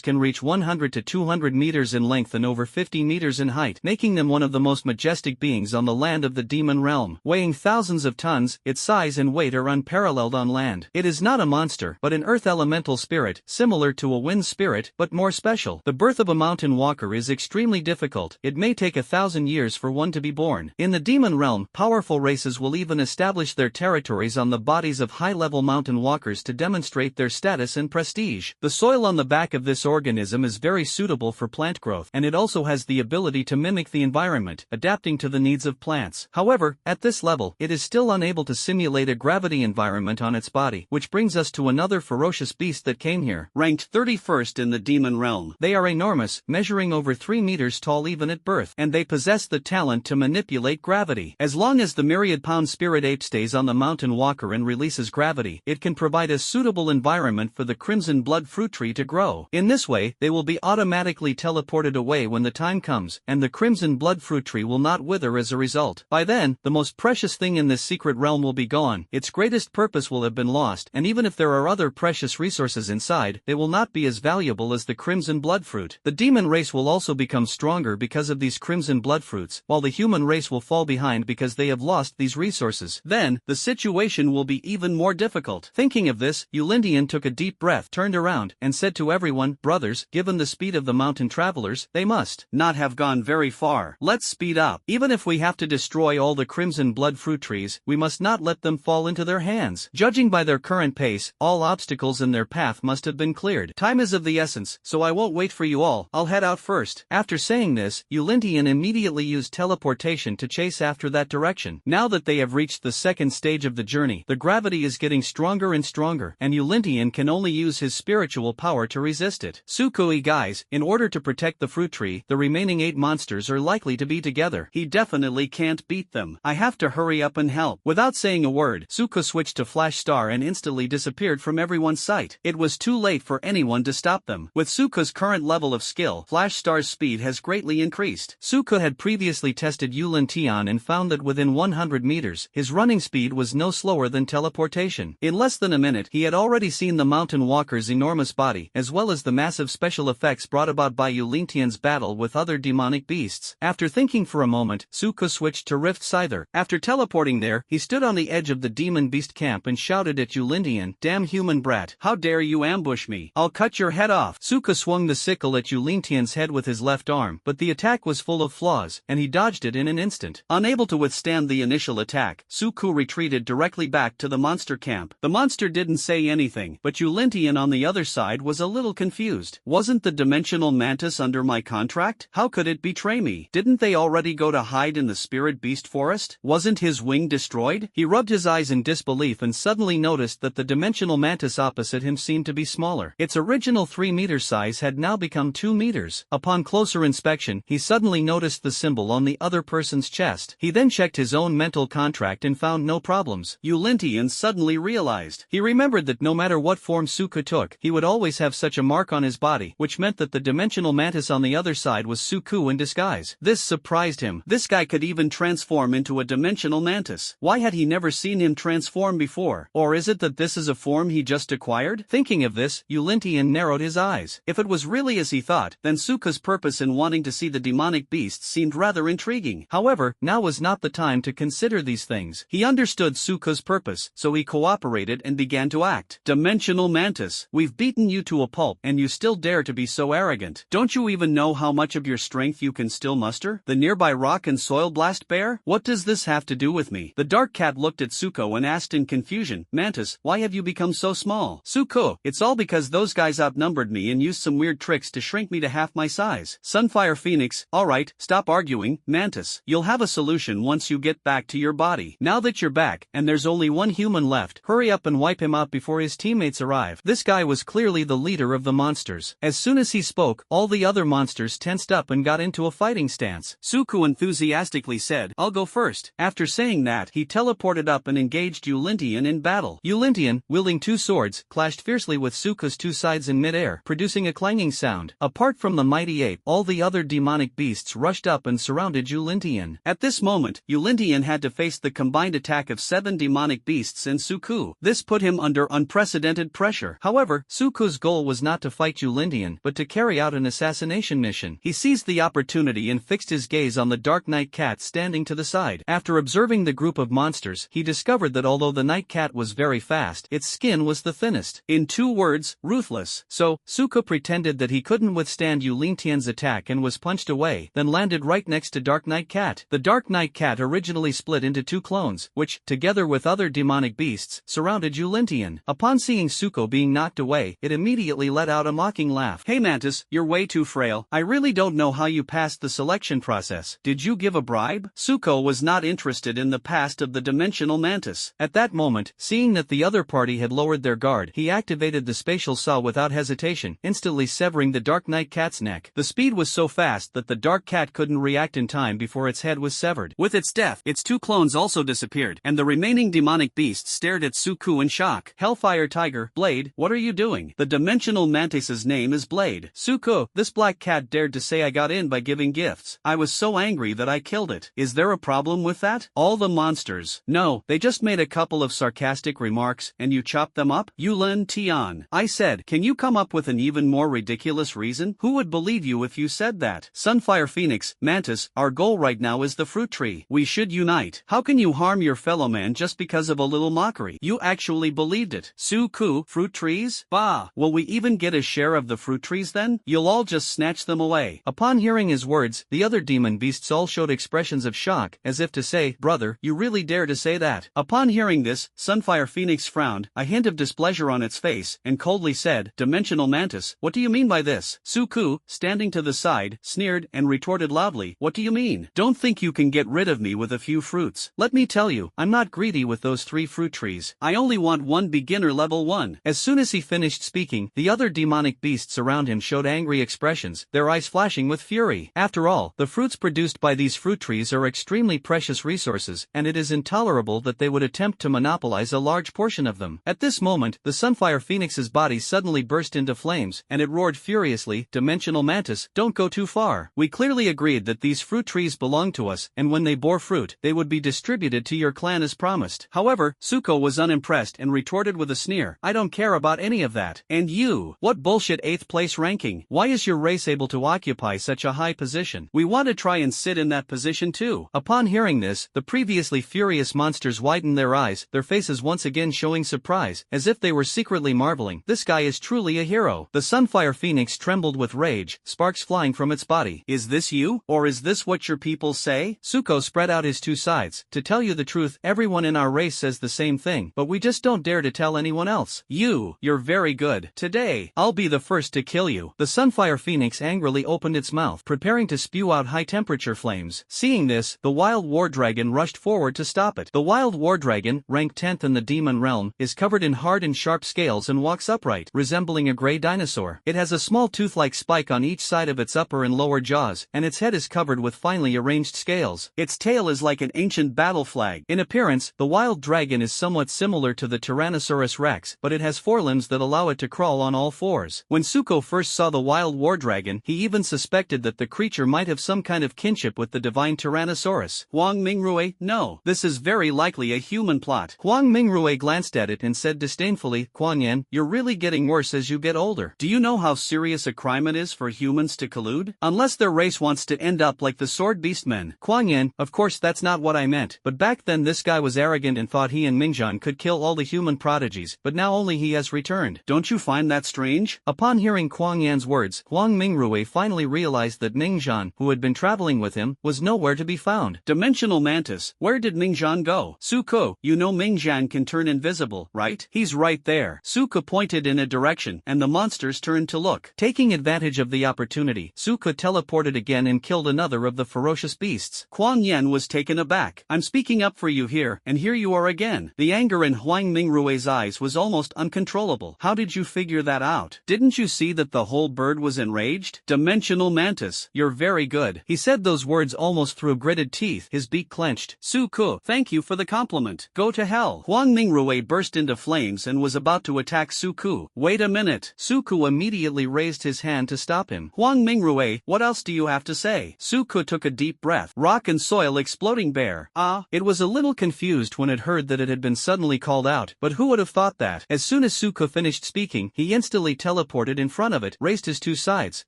can reach 100 to 200 meters in length and over 50 meters in height, making them one of the most majestic beings on the land of the demon realm. Weighing thousands of tons, its size and weight are unparalleled on land. It is not a monster, but an earth elemental spirit, similar to a wind spirit, but more special. The birth of a mountain walker is extremely difficult. It may take 1,000 years for one to be born. In the demon realm, powerful races will even establish their territories on the bodies of high-level mountain walkers to demonstrate their status and prestige. The soil on the back of this organism is very suitable for plant growth, and it also has the ability to mimic the environment, adapting to the needs of plants. However, at this level, it is still unable to simulate a gravity environment on its body, which brings us to another ferocious beast that came here. Ranked 31st in the demon realm. They are enormous, measuring over 3 meters tall even at birth, and they possess the talent to manipulate gravity. As long as the myriad-pound spirit ape stays on the mountain walker and releases gravity, it can provide a suitable environment for the crimson blood fruit tree to grow. In this way, they will be automatically teleported away when the time comes, and the crimson blood fruit tree will not wither as a result. By then, the most precious thing in this secret realm will be gone, its greatest purpose will have been lost, and even if there are other precious resources inside, they will not be as valuable as the crimson blood fruit. The demon race will also become stronger because of these crimson blood fruits, while the human race will fall behind because they have lost these resources. Then, the situation will be even more difficult. Thinking of this, Yulintian took a deep breath, turned around, and said to everyone, "Brothers, given the speed of the mountain travelers, they must not have gone very very far. Let's speed up. Even if we have to destroy all the crimson blood fruit trees, we must not let them fall into their hands. Judging by their current pace, all obstacles in their path must have been cleared. Time is of the essence, so I won't wait for you all. I'll head out first. After saying this, Yulintian immediately used teleportation to chase after that direction. Now that they have reached the second stage of the journey, the gravity is getting stronger and stronger, and Yulintian can only use his spiritual power to resist it. Sukui guys, in order to protect the fruit tree, the remaining 8 monsters are likely to be together. He definitely can't beat them. I have to hurry up and help. Without saying a word, Suko switched to Flash Star and instantly disappeared from everyone's sight. It was too late for anyone to stop them. With Suko's current level of skill, Flash Star's speed has greatly increased. Suko had previously tested Yulintian and found that within 100 meters, his running speed was no slower than teleportation. In less than a minute, he had already seen the mountain walker's enormous body, as well as the massive special effects brought about by Yulintian's battle with other demonic beasts. After thinking for a moment, Suko switched to Rift Scyther. After teleporting there, he stood on the edge of the demon beast camp and shouted at Yulintian, "Damn human brat, how dare you ambush me? I'll cut your head off." Suko swung the sickle at Yulintian's head with his left arm, but the attack was full of flaws, and he dodged it in an instant. Unable to withstand the initial attack, Suko retreated directly back to the monster camp. The monster didn't say anything, but Yulintian on the other side was a little confused. Wasn't the dimensional mantis under my contract? How could it betray me? Didn't they already go to hide in the spirit beast forest? Wasn't his wing destroyed? He rubbed his eyes in disbelief and suddenly noticed that the dimensional mantis opposite him seemed to be smaller. Its original 3-meter size had now become 2 meters. Upon closer inspection, he suddenly noticed the symbol on the other person's chest. He then checked his own mental contract and found no problems. Yulintian suddenly realized. He remembered that no matter what form Suko took, he would always have such a mark on his body, which meant that the dimensional mantis on the other side was Suko in disguise. This surprised him. This guy could even transform into a dimensional mantis. Why had he never seen him transform before? Or is it that this is a form he just acquired? Thinking of this, Yulintian narrowed his eyes. If it was really as he thought, then Suko's purpose in wanting to see the demonic beasts seemed rather intriguing. However, now was not the time to consider these things. He understood Suko's purpose, so he cooperated and began to act. Dimensional mantis, we've beaten you to a pulp, and you still dare to be so arrogant. Don't you even know how much of your strength you can still muster? The nearby rock and soil blast bear? What does this have to do with me? The dark cat looked at Suko and asked in confusion, "Mantis, why have you become so small?" "Suko, it's all because those guys outnumbered me and used some weird tricks to shrink me to half my size." Sunfire Phoenix, alright, stop arguing, Mantis. You'll have a solution once you get back to your body. Now that you're back, and there's only one human left, hurry up and wipe him out before his teammates arrive. This guy was clearly the leader of the monsters. As soon as he spoke, all the other monsters tensed up and got into a fighting stance. Suko enthusiastically said, "I'll go first." After saying that, he teleported up and engaged Yulintian in battle. Yulintian, wielding 2 swords, clashed fiercely with Suko's 2 sides in midair, producing a clanging sound. Apart from the mighty ape, all the other demonic beasts rushed up and surrounded Yulintian. At this moment, Yulintian had to face the combined attack of 7 demonic beasts and Suko. This put him under unprecedented pressure. However, Suko's goal was not to fight Yulintian, but to carry out an assassination mission. He seized the opportunity and fixed his gaze on the dark night cat standing to the side. After observing the group of monsters, he discovered that although the night cat was very fast, its skin was the thinnest. In 2 words, ruthless. So, Suko pretended that he couldn't withstand Yulintian's attack and was punched away, then landed right next to Dark Night Cat. The Dark Night Cat originally split into 2 clones, which, together with other demonic beasts, surrounded Yulintian. Upon seeing Suko being knocked away, it immediately let out a mocking laugh. "Hey Mantis, you're way too frail. I really don't know how you passed the selection process. Did you give a bribe?" Suko was not interested in the past of the dimensional mantis. At that moment, seeing that the other party had lowered their guard, he activated the spatial saw without hesitation, instantly severing the Dark Night Cat's neck. The speed was so fast that the Dark Cat couldn't react in time before its head was severed. With its death, its 2 clones also disappeared, and the remaining demonic beasts stared at Suko in shock. "Hellfire Tiger, Blade, what are you doing? The dimensional mantis's name is Blade." "Suko, this black cat dared to say I got in by giving gifts. I was so angry that I killed it. Is there a problem with that?" All the monsters. "No, they just made a couple of sarcastic remarks, and you chopped them up?" Yulintian. I said, "Can you come up with an even more ridiculous reason? Who would believe you if you said that?" Sunfire Phoenix, Mantis, our goal right now is the fruit tree. We should unite. How can you harm your fellow man just because of a little mockery? You actually believed it. Suko, fruit trees? Bah! Will we even get a share of the fruit trees then? You'll all just snatch them away. Upon hearing his his words, the other demon beasts all showed expressions of shock, as if to say, "Brother, you really dare to say that?" Upon hearing this, Sunfire Phoenix frowned, a hint of displeasure on its face, and coldly said, "Dimensional Mantis, what do you mean by this?" Suku, standing to the side, sneered and retorted loudly, "What do you mean? Don't think you can get rid of me with a few fruits. Let me tell you, I'm not greedy with those 3 fruit trees. I only want one beginner level 1. As soon as he finished speaking, the other demonic beasts around him showed angry expressions, their eyes flashing with fury. After all, the fruits produced by these fruit trees are extremely precious resources, and it is intolerable that they would attempt to monopolize a large portion of them. At this moment, the Sunfire Phoenix's body suddenly burst into flames, and it roared furiously, "Dimensional Mantis, don't go too far. We clearly agreed that these fruit trees belong to us, and when they bore fruit, they would be distributed to your clan as promised." However, Suko was unimpressed and retorted with a sneer, "I don't care about any of that. And you, what bullshit 8th place ranking? Why is your race able to occupy such a high position? We want to try and sit in that position too." Upon hearing this, the previously furious monsters widened their eyes, their faces once again showing surprise, as if they were secretly marveling, "This guy is truly a hero." The Sunfire Phoenix trembled with rage, sparks flying from its body. "Is this you? Or is this what your people say?" Suko spread out his 2 sides. "To tell you the truth, everyone in our race says the same thing, but we just don't dare to tell anyone else. You're very good. Today, I'll be the first to kill you." The Sunfire Phoenix angrily opened its mouth, preparing to spew out high-temperature flames. Seeing this, the Wild War Dragon rushed forward to stop it. The Wild War Dragon, ranked 10th in the demon realm, is covered in hard and sharp scales and walks upright, resembling a gray dinosaur. It has a small tooth-like spike on each side of its upper and lower jaws, and its head is covered with finely arranged scales. Its tail is like an ancient battle flag. In appearance, the wild dragon is somewhat similar to the Tyrannosaurus rex, but it has forelimbs that allow it to crawl on all 4s. When Suko first saw the Wild War Dragon, he even suspected that the creature might have some kind of kinship with the divine Tyrannosaurus. Huang Mingrue, no, this is very likely a human plot. Huang Mingrue glanced at it and said disdainfully, "Kuan Yin, you're really getting worse as you get older. Do you know how serious a crime it is for humans to collude? Unless their race wants to end up like the Sword Beast men." "Kuan Yin, of course that's not what I meant, but back then this guy was arrogant and thought he and Mingzhan could kill all the human prodigies, but now only he has returned. Don't you find that strange?" Upon hearing Kuang Yan's words, Huang Mingrue finally realized that Mingzhan, who had been traveling with him, was nowhere to be found. "Dimensional Mantis, where did Mingzhan go?" "Suko, you know Mingzhan can turn invisible, right? He's right there." Suko pointed in a direction, and the monsters turned to look. Taking advantage of the opportunity, Suko teleported again and killed another of the ferocious beasts. Kuang Yan was taken aback. "I'm speaking up for you here, and here you are again." The anger in Huang Mingrue's eyes was almost uncontrollable. "How did you figure that out? Didn't you see that the whole bird was enraged?" "Dimensional Mantis, you're very good." He said those words almost through gritted teeth, his beak clenched. "Suko, thank you for the compliment. Go to hell." Huang Mingrue burst into flames and was about to attack Suku. "Wait a minute." Suku immediately raised his hand to stop him. "Huang Mingrue, what else do you have to say?" Suku took a deep breath. "Rock and soil exploding bear." It was a little confused when it heard that it had been suddenly called out, but who would have thought that? As soon as Suku finished speaking, he instantly teleported in front of it, raised his 2 sides,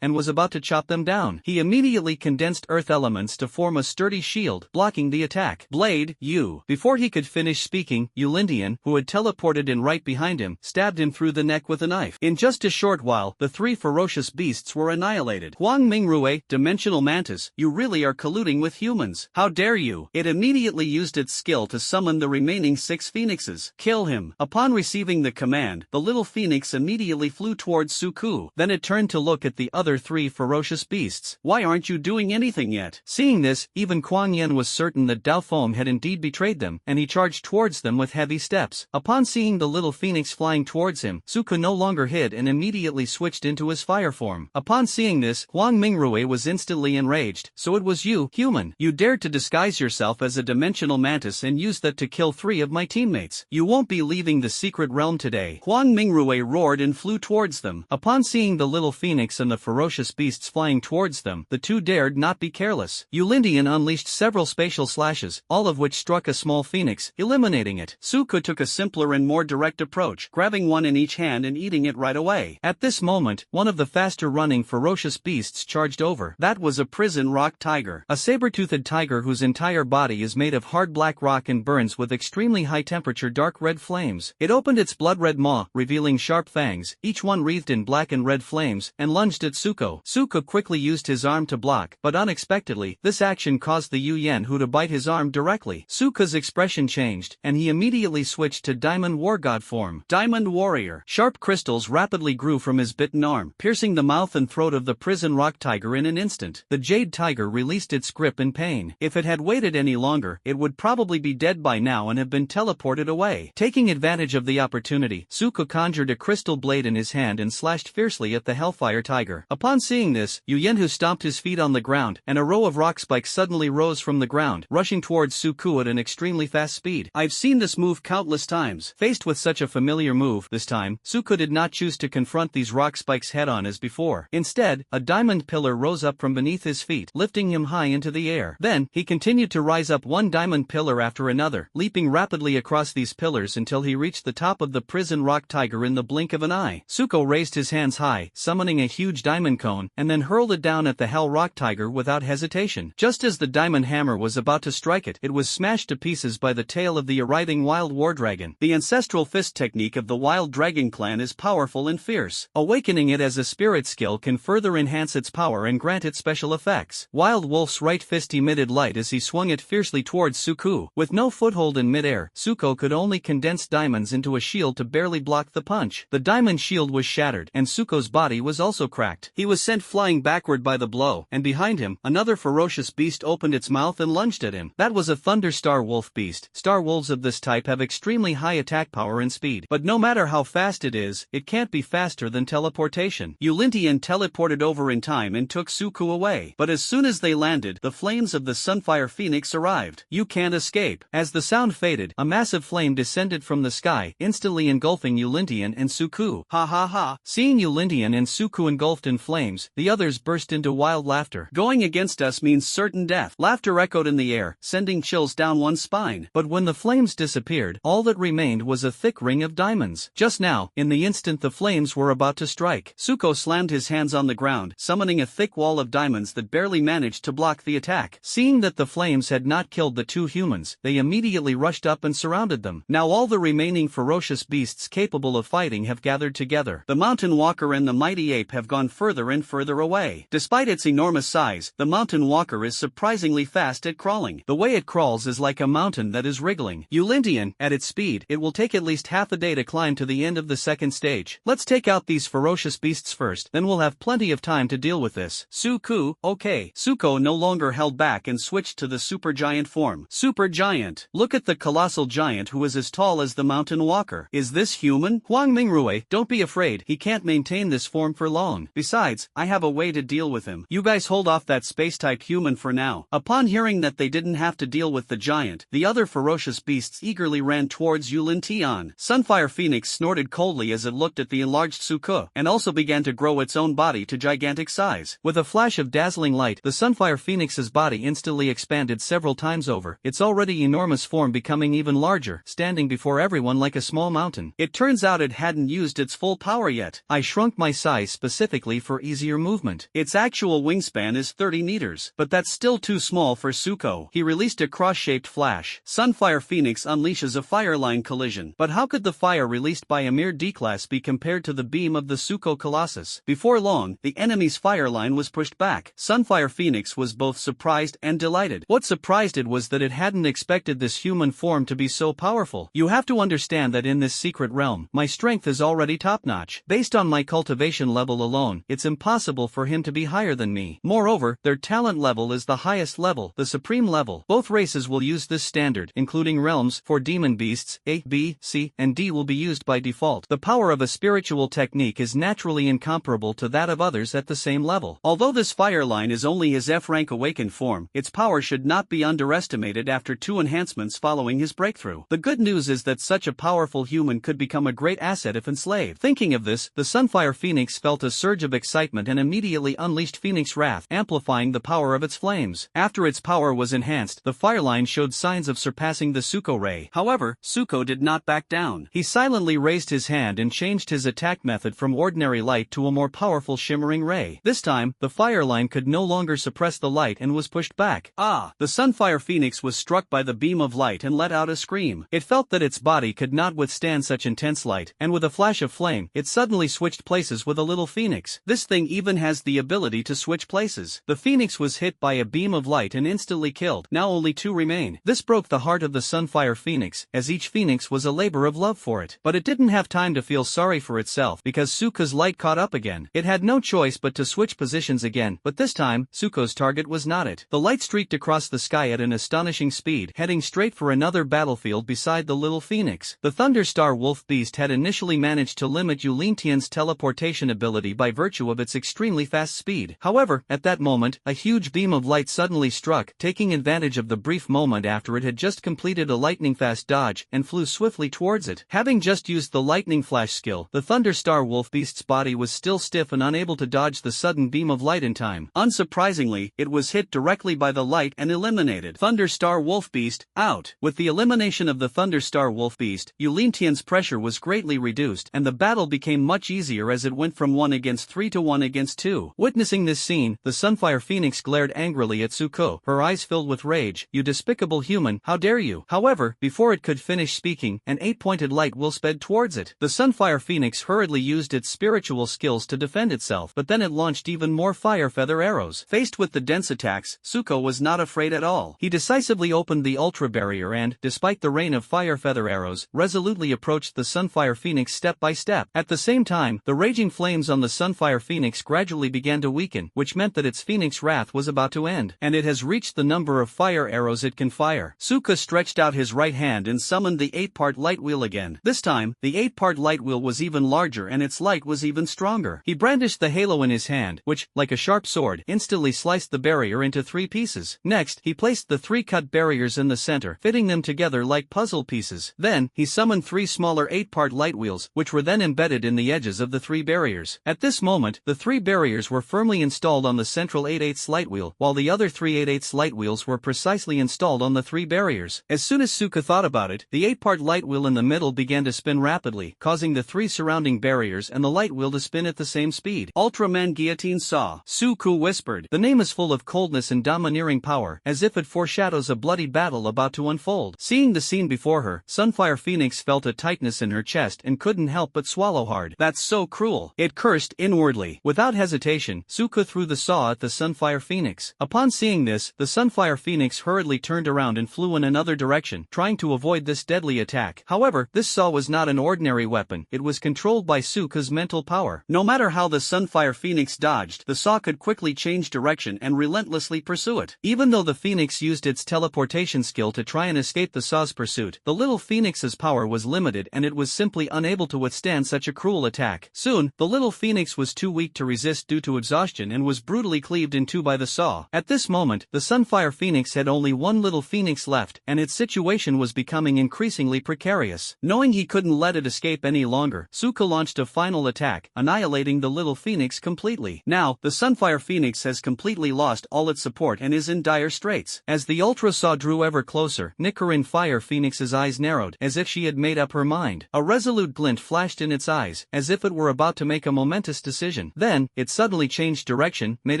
and was about to chop them down. He immediately condensed earth elements to form a sturdy shield, blocking the attack. "Blade, you." Before he could finish speaking, Yulindian, who had teleported in right behind him, stabbed him through the neck with a knife. In just a short while, the 3 ferocious beasts were annihilated. "Huang Mingrue, Dimensional Mantis, you really are colluding with humans. How dare you?" It immediately used its skill to summon the remaining 6 phoenixes. "Kill him." Upon receiving the command, the little phoenix immediately flew towards Suku. Then it turned to look at the other 3 ferocious beasts. "Why aren't you doing anything yet?" Seeing this, even Kuang Yin was certain that Dao Fom had indeed betrayed them, and he charged towards them with heavy steps. Upon seeing the little phoenix flying towards him, Suku no longer hid and immediately switched into his fire form. Upon seeing this, Huang Mingrue was instantly enraged. "So it was you, human. You dared to disguise yourself as a dimensional mantis and use that to kill 3 of my teammates. You won't be leaving the secret realm today." Huang Mingrue roared and flew towards them. Upon seeing the little phoenix and the ferocious beasts flying towards them, the 2 dared not be careless. Yulindian unleashed several spatial slashes, all of which struck a small phoenix, eliminating it. Suku took a simpler and more direct approach, grabbing one in each hand and eating it right away. At this moment, one of the faster-running ferocious beasts charged over. That was a prison rock tiger. A saber-toothed tiger whose entire body is made of hard black rock and burns with extremely high-temperature dark red flames. It opened its blood-red maw, revealing sharp fangs, each one wreathed in black and red flames, and lunged at Suko. Suko quickly used his his arm to block, but unexpectedly, this action caused the Yu-Yen-Hu to bite his arm directly. Suko's expression changed, and he immediately switched to Diamond War God form. Diamond Warrior. Sharp crystals rapidly grew from his bitten arm, piercing the mouth and throat of the prison rock tiger in an instant. The jade tiger released its grip in pain. If it had waited any longer, it would probably be dead by now and have been teleported away. Taking advantage of the opportunity, Suko conjured a crystal blade in his hand and slashed fiercely at the Hellfire Tiger. Upon seeing this, Yu-Yen-Hu stomped his feet on the ground, and a row of rock spikes suddenly rose from the ground, rushing towards Suko at an extremely fast speed. I've seen this move countless times. Faced with such a familiar move, this time, Suko did not choose to confront these rock spikes head-on as before. Instead, a diamond pillar rose up from beneath his feet, lifting him high into the air. Then, he continued to rise up one diamond pillar after another, leaping rapidly across these pillars until he reached the top of the prison rock tiger in the blink of an eye. Suko raised his hands high, summoning a huge diamond cone, and then hurled it down at the Hell Rock Tiger without hesitation. Just as the diamond hammer was about to strike it, it was smashed to pieces by the tail of the arriving Wild War Dragon. The ancestral fist technique of the Wild Dragon clan is powerful and fierce. Awakening it as a spirit skill can further enhance its power and grant it special effects. Wild Wolf's right fist emitted light as he swung it fiercely towards Suko. With no foothold in midair, Suko could only condense diamonds into a shield to barely block the punch. The diamond shield was shattered, and Suko's body was also cracked. He was sent flying backward by the blow, and behind him, another ferocious beast opened its mouth and lunged at him. That was a Thunder Star Wolf beast. Star wolves of this type have extremely high attack power and speed, but no matter how fast it is, it can't be faster than teleportation. Yulintian teleported over in time and took Suko away, but as soon as they landed, the flames of the Sunfire Phoenix arrived. You can't escape. As the sound faded, a massive flame descended from the sky, instantly engulfing Yulintian and Suko. Ha ha ha. Seeing Yulintian and Suko engulfed in flames, the others burst into wild laughter. Going against us means certain death. Laughter echoed in the air, sending chills down one's spine. But when the flames disappeared, all that remained was a thick ring of diamonds. Just now, in the instant the flames were about to strike, Suko slammed his hands on the ground, summoning a thick wall of diamonds that barely managed to block the attack. Seeing that the flames had not killed the two humans, they immediately rushed up and surrounded them. Now all the remaining ferocious beasts capable of fighting have gathered together. The mountain walker and the mighty ape have gone further and further away. Despite its enormous size, the mountain walker is surprisingly fast at crawling. The way it crawls is like a mountain that is wriggling. Yulintian, at its speed, it will take at least half a day to climb to the end of the second stage. Let's take out these ferocious beasts first, then we'll have plenty of time to deal with this. Suko, okay. Suko no longer held back and switched to the super giant form. Super giant. Look at the colossal giant who is as tall as the mountain walker. Is this human? Huang Mingrui, don't be afraid, he can't maintain this form for long. Besides, I have a way to deal with him. You guys hold off that space-type human for now. Upon hearing that they didn't have to deal with the giant, the other ferocious beasts eagerly ran towards Yulintian. Sunfire Phoenix snorted coldly as it looked at the enlarged Suko, and also began to grow its own body to gigantic size. With a flash of dazzling light, the Sunfire Phoenix's body instantly expanded several times over, its already enormous form becoming even larger, standing before everyone like a small mountain. It turns out it hadn't used its full power yet. I shrunk my size specifically for easier movement. Its actual wingspan is 30 meters, but that's still too small for Suko. He released a cross-shaped flash. Sunfire Phoenix unleashes a fire line collision. But how could the fire released by a mere D-class be compared to the beam of the Suko Colossus? Before long, the enemy's fire line was pushed back. Sunfire Phoenix was both surprised and delighted. What surprised it was that it hadn't expected this human form to be so powerful. You have to understand that in this secret realm, my strength is already top-notch. Based on my cultivation level alone, it's impossible for him to be higher than me. Moreover, their talent level is the highest level, the supreme level. Both races will use this standard, including realms, for demon beasts. A, B, C, and D will be used by default. The power of a spiritual technique is naturally incomparable to that of others at the same level. Although this fire line is only his F-rank awakened form, its power should not be underestimated after 2 enhancements following his breakthrough. The good news is that such a powerful human could become a great asset if enslaved. Thinking of this, the Sunfire Phoenix felt a surge of excitement and immediately unleashed Phoenix Wrath, amplifying the power of its flames. After its power was enhanced, the fireline showed signs of surpassing the Suko ray. However, Suko did not back down. He silently raised his hand and changed his attack method from ordinary light to a more powerful shimmering ray. This time, the fireline could no longer suppress the light and was pushed back. Ah! The Sunfire Phoenix was struck by the beam of light and let out a scream. It felt that its body could not withstand such intense light, and with a flash of flame, it suddenly switched places with a little phoenix. This thing even has the ability to switch places. The phoenix was hit by a beam of light and instantly killed. Now only 2 remain. This broke the heart of the Sunfire Phoenix, as each phoenix was a labor of love for it. But it didn't have time to feel sorry for itself because Suko's light caught up again. It had no choice but to switch positions again, but this time, Suko's target was not it. The light streaked across the sky at an astonishing speed, heading straight for another battlefield beside the little phoenix. The Thunderstar Wolf Beast had initially managed to limit Yulintian's teleportation ability by virtue of its extremely fast speed. However, at that moment, a huge beam of light suddenly struck, taking advantage of the brief moment after it had just completed a lightning-fast dodge, and flew swiftly towards it. Having just used the lightning flash skill, the Thunderstar Wolf Beast's body was still stiff and unable to dodge the sudden beam of light in time. Unsurprisingly, it was hit directly by the light and eliminated. Thunderstar Wolf Beast, out. With the elimination of the Thunderstar Wolf Beast, Yulintian's pressure was greatly reduced, and the battle became much easier as it went from 1 against 3 to 1 against 2. Witnessing this scene, the Sunfire Phoenix glared angrily at Suko, her eyes filled with rage. "You despicable human, how dare you!" However, before it could finish speaking, an 8-pointed light will sped towards it. The Sunfire Phoenix hurriedly used its spiritual skills to defend itself, but then it launched even more fire feather arrows. Faced with the dense attacks, Suko was not afraid at all. He decisively opened the Ultra Barrier and, despite the rain of fire feather arrows, resolutely approached the Sunfire Phoenix step by step. At the same time, the raging flames on the Sunfire Phoenix gradually began to weaken, which meant that its Phoenix wrath was about to end, and it has reached the number of fire arrows it can fire. Suko stretched out his right hand and summoned the 8-part light wheel again. This time, the 8-part light wheel was even larger and its light was even stronger. He brandished the halo in his hand, which, like a sharp sword, instantly sliced the barrier into 3 pieces. Next, he placed the 3 cut barriers in the center, fitting them together like puzzle pieces. Then, he summoned 3 smaller 8-part light wheels, which were then embedded in the edges of the 3 barriers. At this moment, the 3 barriers were firmly installed on the central 8/8 light wheel, while the other 3 8/8 light wheels were precisely installed on the 3 barriers. As soon as Suko thought about it, the 8-part light wheel in the middle began to spin rapidly, causing the 3 surrounding barriers and the light wheel to spin at the same speed. Ultraman Guillotine Saw, Suko whispered. The name is full of coldness and domineering power, as if it foreshadows a bloody battle about to unfold. Seeing the scene before her, Sunfire Phoenix felt a tightness in her chest and couldn't help but swallow hard. "That's so cruel," it cursed inwardly. Without hesitation, Suko threw the saw at the Sunfire Phoenix. Upon seeing this, the Sunfire Phoenix hurriedly turned around and flew in another direction, trying to avoid this deadly attack. However, this saw was not an ordinary weapon, it was controlled by Suko's mental power. No matter how the Sunfire Phoenix dodged, the saw could quickly change direction and relentlessly pursue it. Even though the Phoenix used its teleportation skill to try and escape the saw's pursuit, the little Phoenix's power was limited and it was simply unable to withstand such a cruel attack. Soon, the little Phoenix was too weak to resist due to exhaustion and was brutally cleaved in two by the saw. At this moment, the Sunfire Phoenix had only one little Phoenix left, and its situation was becoming increasingly precarious. Knowing he couldn't let it escape any longer, Suko launched a final attack, annihilating the little Phoenix completely. Now, the Sunfire Phoenix has completely lost all its support and is in dire straits. As the Ultra Saw drew ever closer, Nicarin Fire Phoenix's eyes narrowed, as if she had made up her mind. A resolute glint flashed in its eyes, as if it were about to make a momentous decision. Then, it suddenly changed direction, made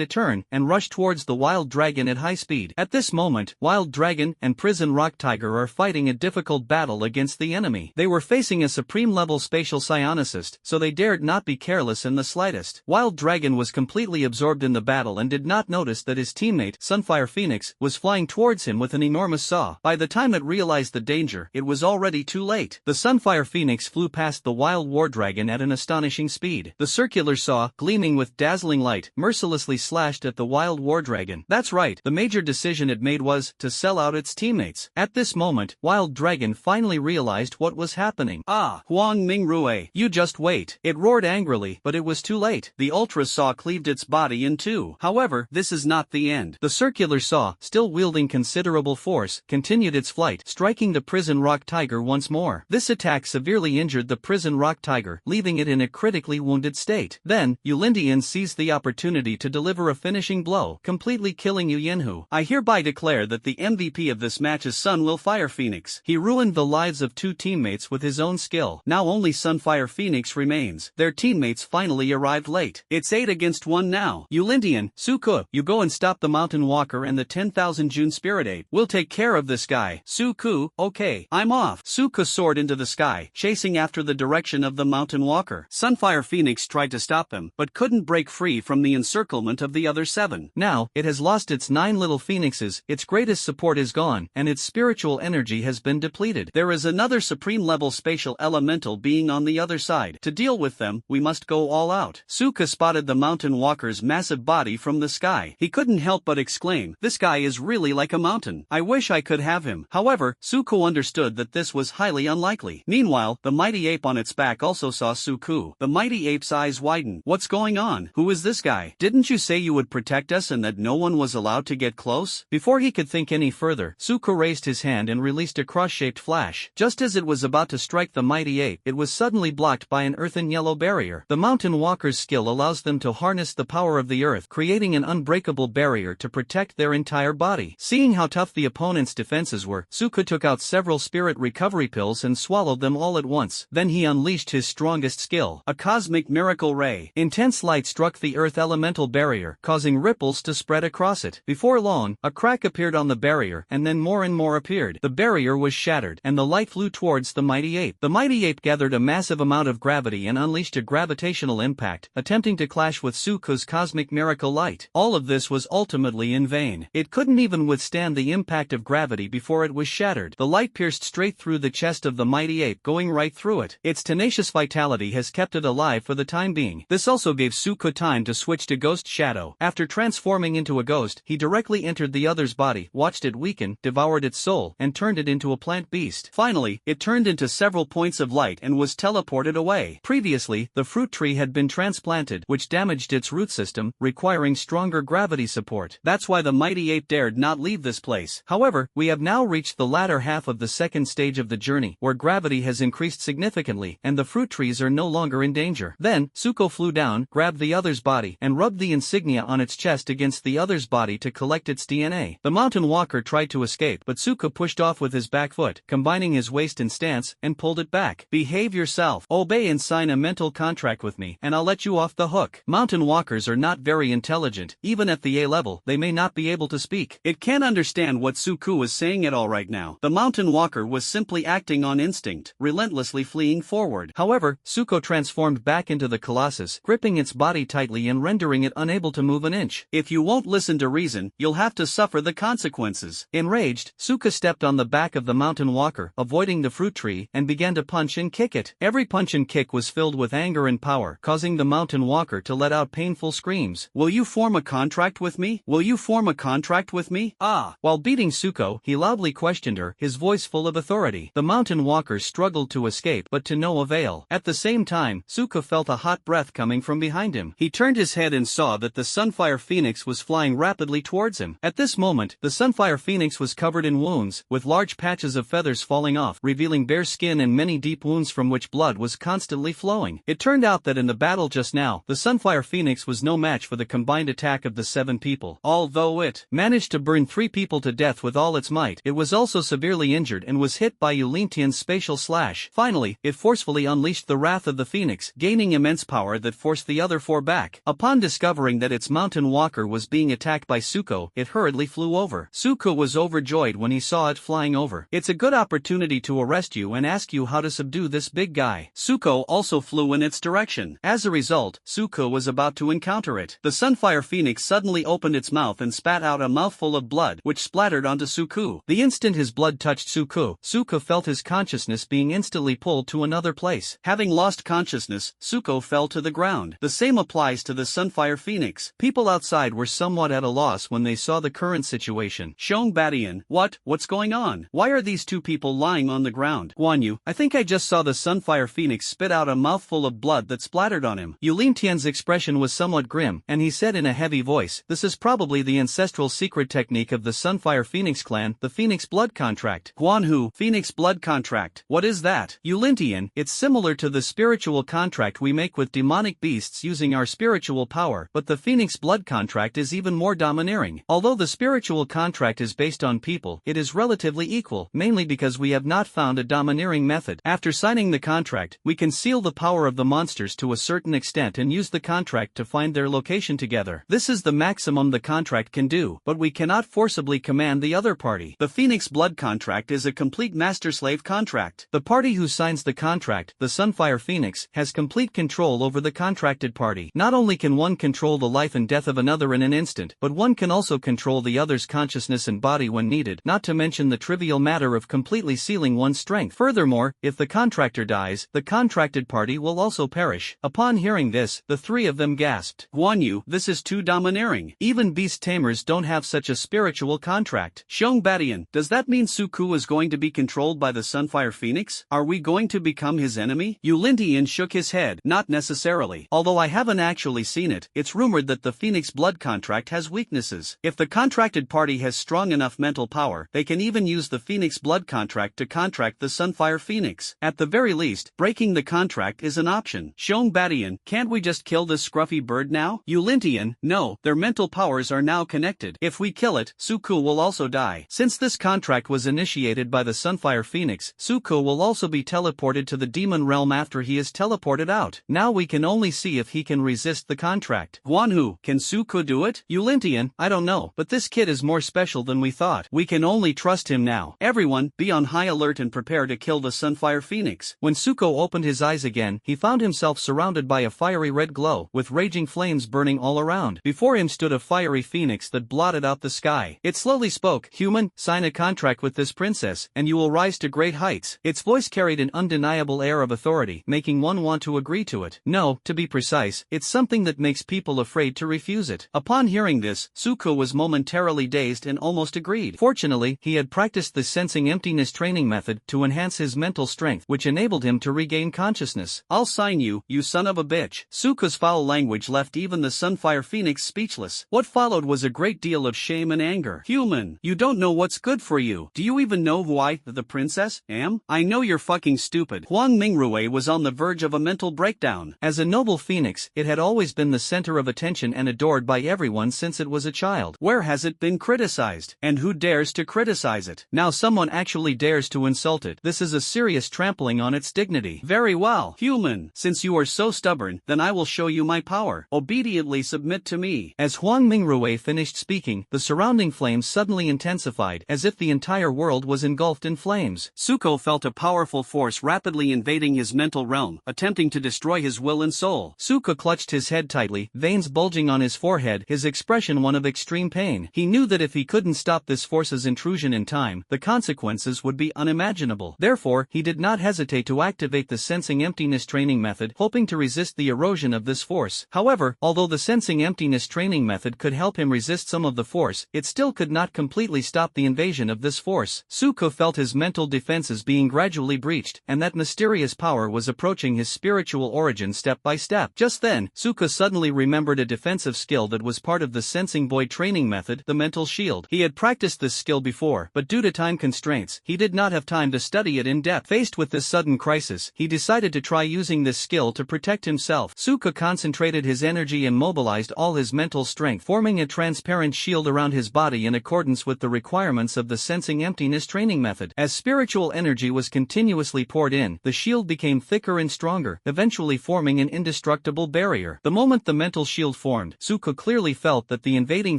a turn, and rushed towards the Wild Dragon at high speed. At this moment, Wild Dragon and Prison Rock Tiger are fighting a difficult battle against the enemy. They were facing a supreme-level spatial psionicist, so they dared not be careless in the slightest. Wild Dragon was completely absorbed in the battle and did not notice that his teammate, Sunfire Phoenix, was flying towards him with an enormous saw. By the time it realized the danger, it was already too late. The Sunfire Phoenix flew past the Wild War Dragon at an astonishing speed. The circular saw, gleaming with dazzling light, mercilessly slashed at the Wild War Dragon. That's right, the major decision it made was to sell out its teammates. At this moment, Wild Dragon finally realized what was happening. "Ah, Huang Mingrue, you just wait." It roared angrily, but it was too late. The Ultra Saw cleaved its body in two. However, this is not the end. The circular saw, still wielding considerable force, continued its flight, striking the Prison Rock Tiger once more. This attack severely injured the Prison Rock Tiger, leaving it in a critically wounded state. Then, Yulindian seized the opportunity to deliver a finishing blow, completely killing Yu Yinhu. "I hereby declare that the MVP of this match is Sunwell Fire Phoenix. He ruined the lives of two teammates with his own skill. Now only Sunfire Phoenix remains." Their teammates finally arrived late. "It's 8 against 1 now. Yulindian, Suko, you go and stop the Mountain Walker and the 10,000 June Spirit Ape. We'll take care of this guy." "Suko, okay, I'm off." Suko soared into the sky, chasing after the direction of the Mountain Walker. Sunfire Phoenix tried to stop him, but couldn't break free from the encirclement of the other 7. Now, it has lost its 9 little phoenixes, its greatest support is gone, and its spiritual energy has been depleted. There is another supreme-level spatial elemental being on the other side. To deal with them, we must go all out. Suka spotted the mountain walker's massive body from the sky. He couldn't help but exclaim, "This guy is really like a mountain. I wish I could have him." However, Suko understood that this was highly unlikely. Meanwhile, the mighty ape on its back also saw Suku. The mighty ape's eyes widened. "What's going on? Who is this guy? Didn't you say you would protect us and that no one was allowed to get close?" Before he could think any further, Suko raised his hand and released a cross-shaped flash. Just as it was about to strike the mighty ape, it was suddenly blocked by an earthen yellow barrier. The mountain walker's skill allows them to harness the power of the earth, creating an unbreakable barrier to protect their entire body. Seeing how tough the opponent's defenses were, Suka took out several spirit recovery pills and swallowed them all at once. Then he unleashed his strongest skill, a cosmic miracle ray. Intense light struck the earth elemental barrier, causing ripples to spread across it. Before long, a crack appeared on the barrier, and then more and more appeared. The barrier was shattered, and the light flew towards the mighty ape. The mighty ape gathered a massive amount of gravity and unleashed a gravitational impact, attempting to clash with Suka's cosmic miracle light. All of this was ultimately in vain. It couldn't even withstand the impact of gravity before it was shattered. The light pierced straight through the chest of the mighty ape, going right through it. Its tenacious vitality has kept it alive for the time being. This also gave Suka time to switch to Ghost Shadow. After transforming into a ghost, he directly entered the other's body, watched it weaken, devoured its soul, and turned it into a plant beast. Finally, it turned into several points of light and was teleported away. Previously, the fruit tree had been transplanted, which damaged its root system, requiring stronger gravity support. That's why the mighty ape dared not leave this place. However, we have now reached the latter half of the second stage of the journey, where gravity has increased significantly, and the fruit trees are no longer in danger. Then, Suko flew down, grabbed the other's body, and rubbed the insignia on its chest against the other's body to collect its DNA. The mountain walker tried to escape, but Suko pushed off with his back foot, combining his waist and stance, and pulled it back. "Behave yourself. Obey and sign a mental contract with me, and I'll let you off the hook." Mountain walkers are not very intelligent. Even at the A level, they may not be able to speak. It can't understand what Suku is saying at all right now. The mountain walker was simply acting on instinct, relentlessly fleeing forward. However, Suko transformed back into the colossus, gripping its body tightly and rendering it unable to move an inch. "If you won't listen to reason, you'll have to suffer the consequences." Enraged, Suka stepped on the back of the mountain walker, avoiding the fruit tree, and began to punch and kick it. Every punch and kick was filled with anger and power, causing the mountain walker to let out painful screams. "Will you form a contract with me? Will you form a contract with me? Ah!" While beating Suko, he loudly questioned her, his voice full of authority. The mountain walker struggled to escape, but to no avail. At the same time, Suka felt a hot breath coming from behind him. He turned his head and saw that the Sunfire Phoenix was flying rapidly towards him. At this moment, the Sunfire Phoenix was covered in wounds, with large patches of feathers falling off, revealing bare skin and many deep wounds from which blood was constantly flowing. It turned out that in the battle just now, the Sunfire Phoenix was no match for the combined attack of the 7 people. Although it managed to burn 3 people to death with all its might, it was also severely injured and was hit by Ulintian's spatial slash. Finally, it forcefully unleashed the wrath of the Phoenix, gaining immense power that forced the other 4 back. Upon discovering that its mountain walker was being attacked by Suko, it hurriedly flew over. Suko was overjoyed when he saw it flying over. "It's a good opportunity to arrest you and ask you how to subdue this big guy." Suko also flew in its direction. As a result, Suko was about to encounter it. The Sunfire Phoenix suddenly opened its mouth and spat out a mouthful of blood, which splattered onto Suku. The instant his blood touched Suku, Suko felt his consciousness being instantly pulled to another place. Having lost consciousness, Suko fell to the ground. The same applies to the Sunfire Phoenix. People outside were somewhat at a loss when they saw the current situation. Shong Badian, what's going on? Why are these 2 people lying on the ground? Guan Yu, I think I just saw the Sunfire Phoenix spit out a mouthful of blood that splattered on him. Yulin Tian's expression was somewhat grim, and he said in a heavy voice, "This is probably the ancestral secret technique of the Sunfire Phoenix clan, the Phoenix Blood Contract." Guan Hu, Phoenix Blood Contract. What is that? Yulin Tian, it's similar to the spiritual contract we make with demonic beasts using our spiritual power, but the Phoenix Blood Contract is even more domineering. Although the spiritual contract is based on people, it is relatively equal, mainly because we have not found a domineering method. After signing the contract, we can seal the power of the monsters to a certain extent and use the contract to find their location together. This is the maximum the contract can do, but we cannot forcibly command the other party. The Phoenix Blood Contract is a complete master-slave contract. The party who signs the contract, the Sunfire Phoenix, has complete control over the contracted party. Not only can one one control the life and death of another in an instant, but one can also control the other's consciousness and body when needed, not to mention the trivial matter of completely sealing one's strength. Furthermore, if the contractor dies, the contracted party will also perish. Upon hearing this, the three of them gasped. Guan Yu, this is too domineering. Even beast tamers don't have such a spiritual contract. Xiong Badian, does that mean Suku is going to be controlled by the Sunfire Phoenix? Are we going to become his enemy? Yulintian shook his head. Not necessarily. Although I haven't actually seen it, it's rumored that the Phoenix blood contract has weaknesses. If the contracted party has strong enough mental power, they can even use the Phoenix blood contract to contract the Sunfire Phoenix. At the very least, breaking the contract is an option. Xiong Badian, can't we just kill this scruffy bird now? Yulintian, no, their mental powers are now connected. If we kill it, Suku will also die. Since this contract was initiated by the Sunfire Phoenix, Suku will also be teleported to the demon realm after he is teleported out. Now we can only see if he can resist the contract. Guanhu, can Suku do it? Yulintian, I don't know, but this kid is more special than we thought. We can only trust him now. Everyone, be on high alert and prepare to kill the Sunfire Phoenix. When Suko opened his eyes again, he found himself surrounded by a fiery red glow, with raging flames burning all around. Before him stood a fiery phoenix that blotted out the sky. It slowly spoke, "Human, sign a contract with this princess, and you will rise to great heights." Its voice carried an undeniable air of authority, making one want to agree to it. No, to be precise, it's something that makes people afraid to refuse it. Upon hearing this, Suko was momentarily dazed and almost agreed. Fortunately, he had practiced the sensing emptiness training method to enhance his mental strength, which enabled him to regain consciousness. I'll sign you, you son of a bitch. Suko's foul language left even the Sunfire Phoenix speechless. What followed was a great deal of shame and anger. Human, you don't know what's good for you. Do you even know who I, the princess, am? I know you're fucking stupid. Huang Mingrue was on the verge of a mental breakdown. As a noble phoenix, it had always been the center of attention and adored by everyone since it was a child. Where has it been criticized? And who dares to criticize it? Now someone actually dares to insult it. This is a serious trampling on its dignity. Very well, human. Since you are so stubborn, then I will show you my power. Obediently submit to me. As Huang Mingrue finished speaking, the surrounding flames suddenly intensified, as if the entire world was engulfed in flames. Suko felt a powerful force rapidly invading his mental realm, attempting to destroy his will and soul. Suko clutched his head tightly, veins bulging on his forehead, his expression one of extreme pain. He knew that if he couldn't stop this force's intrusion in time, the consequences would be unimaginable. Therefore, he did not hesitate to activate the sensing emptiness training method, hoping to resist the erosion of this force. However, although the sensing emptiness training method could help him resist some of the force, it still could not completely stop the invasion of this force. Suko felt his mental defenses being gradually breached, and that mysterious power was approaching his spiritual origin step by step. Just then, Suko suddenly remembered a defensive skill that was part of the sensing boy training method, the mental shield. He had practiced this skill before, but due to time constraints, he did not have time to study it in depth. Faced with this sudden crisis, he decided to try using this skill to protect himself. Suko concentrated his energy and mobilized all his mental strength, forming a transparent shield around his body in accordance with the requirements of the sensing emptiness training method. As spiritual energy was continuously poured in, the shield became thicker and stronger, eventually forming an indestructible barrier. The moment the mental shield formed, Suko clearly felt that the invading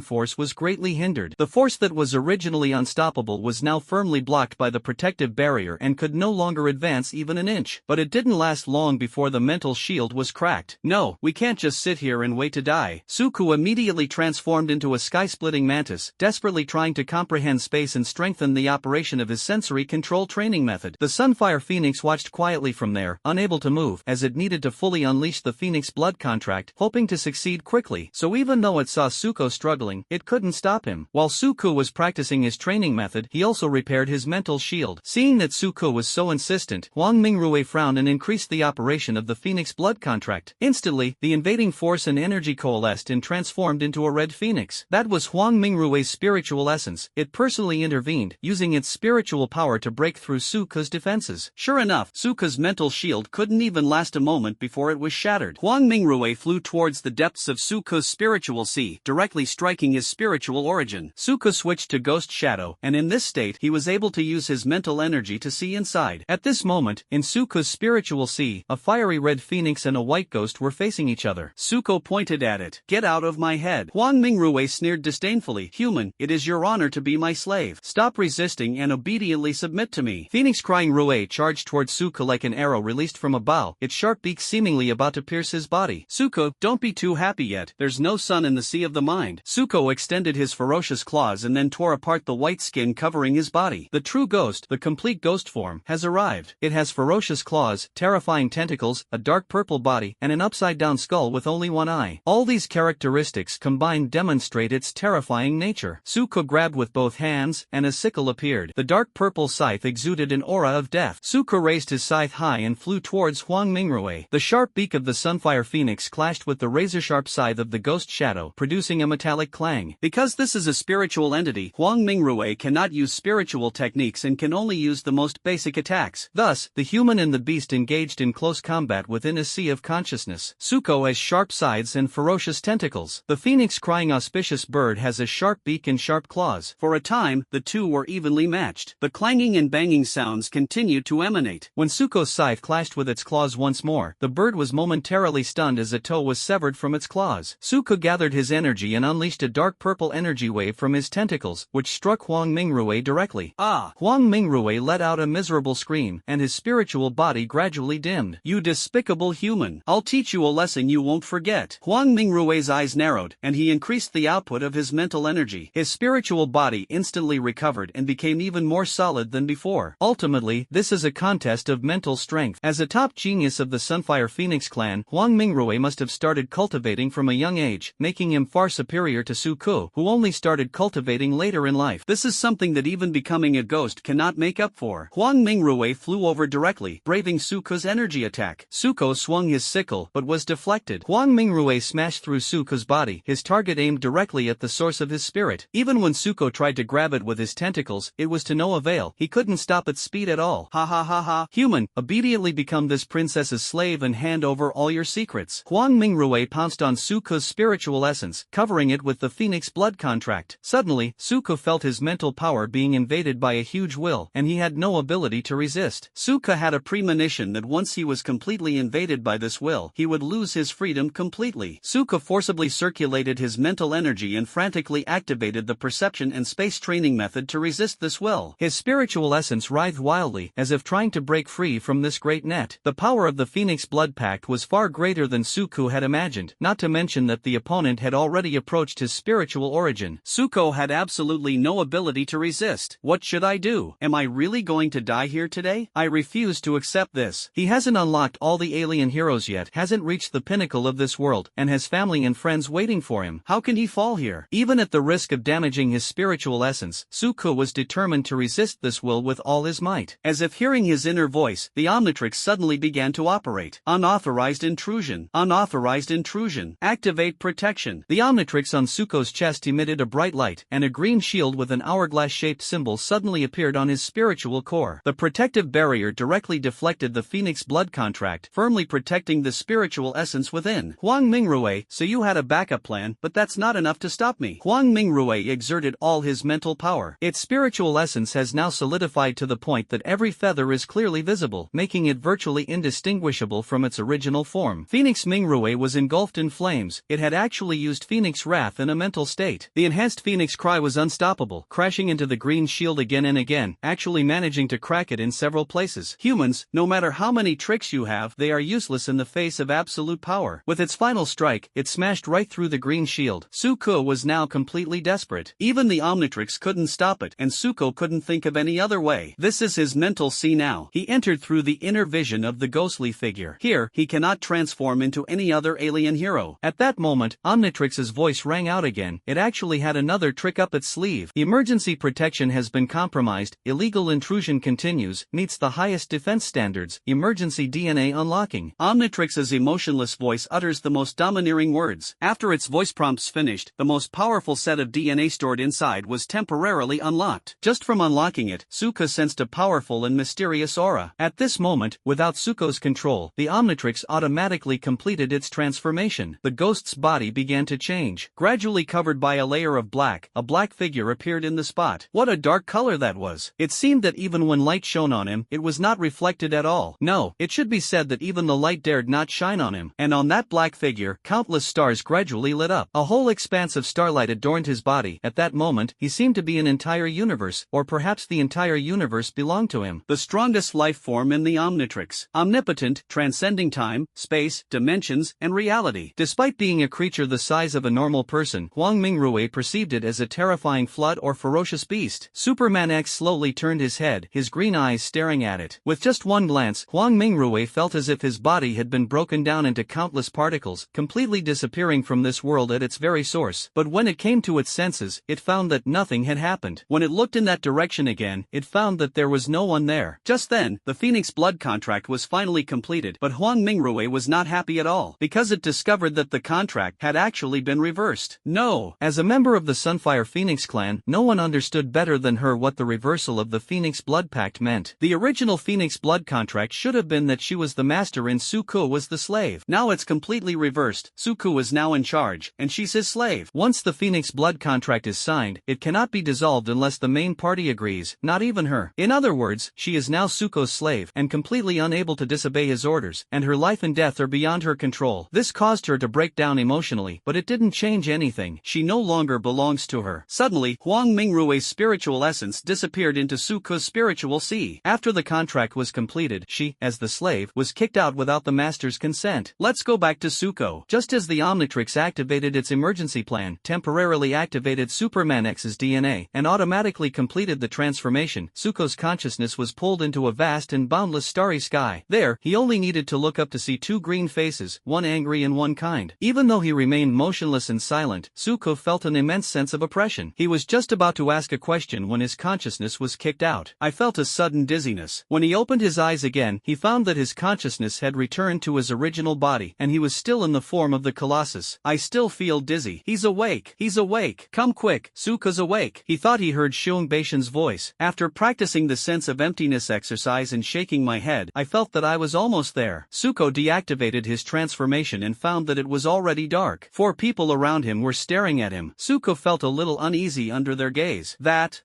force was greatly hindered. The force that was originally unstoppable was now firmly blocked by the protective barrier and could no longer advance even an inch. But it didn't last long before the mental shield was cracked. No, we can't just sit here and wait to die. Suko immediately transformed into a sky-splitting mantis, desperately trying to comprehend space and strengthen the operation of his sensory control training method. The Sunfire Phoenix watched quietly from there, unable to move, as it needed to fully unleash the Phoenix blood contract, hoping to succeed quickly. So even though it saw Suko struggling, it couldn't stop him. While Suko was practicing his training method, he also repaired his mental shield. Seeing that Suko was so insistent, Huang Mingrue frowned and increased the operation of the Phoenix blood contract. Instantly, the invading force and energy coalesced and transformed into a red phoenix. That was Huang Mingrue's spiritual essence. It personally intervened, using its spiritual power to break through Suko's defenses. Sure enough, Suko's mental shield couldn't even last a moment before it was shattered. Huang Mingrue flew towards the depths of Suko's spiritual sea, directly striking his spiritual origin. Suko switched to Ghost Shadow, and in this state, he was able to use his mental energy to see inside. At this moment, in Suko's spiritual sea, a fiery red phoenix and a white ghost were facing each other. Suko pointed at it. "Get out of my head." Huang Mingrue sneered disdainfully. "Human, it is your honor to be my slave. Stop resisting and obediently submit to me." Phoenix crying Rue charged towards Suko like an arrow released from a bow, its sharp beak seemingly about to pierce his body. "Suko, don't Don't be too happy yet, there's no sun in the sea of the mind. Suko extended his ferocious claws and then tore apart the white skin covering his body. The true ghost, the complete ghost form, has arrived. It has ferocious claws, terrifying tentacles, a dark purple body, and an upside-down skull with only one eye. All these characteristics combined demonstrate its terrifying nature. Suko grabbed with both hands, and a sickle appeared. The dark purple scythe exuded an aura of death. Suko raised his scythe high and flew towards Huang Mingrui. The sharp beak of the Sunfire Phoenix clashed with the razor-sharp scythe of the Ghost Shadow, producing a metallic clang. Because this is a spiritual entity, Huang Mingrui cannot use spiritual techniques and can only use the most basic attacks. Thus, the human and the beast engaged in close combat within a sea of consciousness. Suko has sharp scythes and ferocious tentacles. The phoenix crying auspicious bird has a sharp beak and sharp claws. For a time, the two were evenly matched. The clanging and banging sounds continued to emanate. When Suko's scythe clashed with its claws once more, the bird was momentarily stunned as a toe was severed from its claws. Suko gathered his energy and unleashed a dark purple energy wave from his tentacles, which struck Huang Mingrui directly. Ah! Huang Mingrui let out a miserable scream, and his spiritual body gradually dimmed. You despicable human! I'll teach you a lesson you won't forget. Huang Mingrui's eyes narrowed, and he increased the output of his mental energy. His spiritual body instantly recovered and became even more solid than before. Ultimately, this is a contest of mental strength. As a top genius of the Sunfire Phoenix clan, Huang Mingrui must have started cultivating from a young age, making him far superior to Suko, who only started cultivating later in life. This is something that even becoming a ghost cannot make up for. Huang Mingrui flew over directly, braving Suko's energy attack. Suko swung his sickle, but was deflected. Huang Mingrui smashed through Suko's body, his target aimed directly at the source of his spirit. Even when Suko tried to grab it with his tentacles, it was to no avail. He couldn't stop its speed at all. Ha ha ha ha. Human, obediently become this princess's slave and hand over all your secrets. Huang Mingrui pounced on Suko's spiritual essence, covering it with the phoenix blood contract. Suddenly, Suko felt his mental power being invaded by a huge will, and he had no ability to resist. Suko had a premonition that once he was completely invaded by this will, he would lose his freedom completely. Suko forcibly circulated his mental energy and frantically activated the perception and space training method to resist this will. His spiritual essence writhed wildly, as if trying to break free from this great net. The power of the Phoenix Blood Pact was far greater than Suko had imagined, not to mention that the opponent had already approached his spiritual origin. Suko had absolutely no ability to resist. What should I do? Am I really going to die here today? I refuse to accept this. He hasn't unlocked all the alien heroes yet, hasn't reached the pinnacle of this world, and has family and friends waiting for him. How can he fall here? Even at the risk of damaging his spiritual essence, Suko was determined to resist this will with all his might. As if hearing his inner voice, the Omnitrix suddenly began to operate. Unauthorized intrusion. Unauthorized intrusion. Activate protection. The Omnitrix on Suko's chest emitted a bright light, and a green shield with an hourglass-shaped symbol suddenly appeared on his spiritual core. The protective barrier directly deflected the Phoenix blood contract, firmly protecting the spiritual essence within. Huang Mingrui, so you had a backup plan, but that's not enough to stop me. Huang Mingrui exerted all his mental power. Its spiritual essence has now solidified to the point that every feather is clearly visible, making it virtually indistinguishable from its original form. Phoenix Mingrui was engulfed in flames. It had actually used Phoenix Wrath in a mental state. The enhanced Phoenix cry was unstoppable, crashing into the green shield again and again, actually managing to crack it in several places. Humans, no matter how many tricks you have, they are useless in the face of absolute power. With its final strike, it smashed right through the green shield. Suko was now completely desperate. Even the Omnitrix couldn't stop it, and Suko couldn't think of any other way. This is his mental sea now. He entered through the inner vision of the ghostly figure. Here, he cannot transform into any other alien hero. At that moment, Omnitrix's voice rang out again. It actually had another trick up its sleeve. Emergency protection has been compromised. Illegal intrusion continues. Meets the highest defense standards. Emergency DNA unlocking. Omnitrix's emotionless voice utters the most domineering words. After its voice prompts finished, the most powerful set of DNA stored inside was temporarily unlocked. Just from unlocking it, Suko sensed a powerful and mysterious aura. At this moment, without Suko's control, the Omnitrix automatically completed its transformation. The ghost's body began to change. Gradually covered by a layer of black, a black figure appeared in the spot. What a dark color that was. It seemed that even when light shone on him, it was not reflected at all. No, it should be said that even the light dared not shine on him. And on that black figure, countless stars gradually lit up. A whole expanse of starlight adorned his body. At that moment, he seemed to be an entire universe, or perhaps the entire universe belonged to him. The strongest life form in the Omnitrix. Omnipotent, transcending time, space, dimensions, and reality. Despite being a creature the size of a normal person, Huang Mingrui perceived it as a terrifying flood or ferocious beast. Superman X slowly turned his head, his green eyes staring at it. With just one glance, Huang Mingrui felt as if his body had been broken down into countless particles, completely disappearing from this world at its very source. But when it came to its senses, it found that nothing had happened. When it looked in that direction again, it found that there was no one there. Just then, the Phoenix blood contract was finally completed, but Huang Mingrui was not happy at all, because it discovered that the contract had actually been reversed. No! As a member of the Sunfire Phoenix clan, no one understood better than her what the reversal of the Phoenix blood pact meant. The original Phoenix blood contract should have been that she was the master and Suko was the slave. Now it's completely reversed. Suko is now in charge, and she's his slave. Once the Phoenix blood contract is signed, it cannot be dissolved unless the main party agrees, not even her. In other words, she is now Suko's slave, and completely unable to disobey his orders, and her life and death are beyond her control. This caused her to break down emotionally, but it didn't change anything. She no longer belongs to her. Suddenly, Huang Mingrui's spiritual essence disappeared into Suko's spiritual sea. After the contract was completed, she, as the slave, was kicked out without the master's consent. Let's go back to Suko. Just as the Omnitrix activated its emergency plan, temporarily activated Superman X's DNA, and automatically completed the transformation, Suko's consciousness was pulled into a vast and boundless starry sky. There, he only needed to look up to see two green faces, one angry and one kind. Even though he remained motionless and silent, Suko felt an immense sense of oppression. He was just about to ask a question when his consciousness was kicked out. I felt a sudden dizziness. When he opened his eyes again, he found that his consciousness had returned to his original body, and he was still in the form of the Colossus. I still feel dizzy. He's awake. He's awake. Come quick. Suko's awake. He thought he heard Xiong Beishan's voice. After practicing the sense of emptiness exercise and shaking my head, I felt that I was almost there. Suko deactivated his transformation and found that it was already dark. 4 people around him were staring at him. Suko felt a little uneasy under their gaze.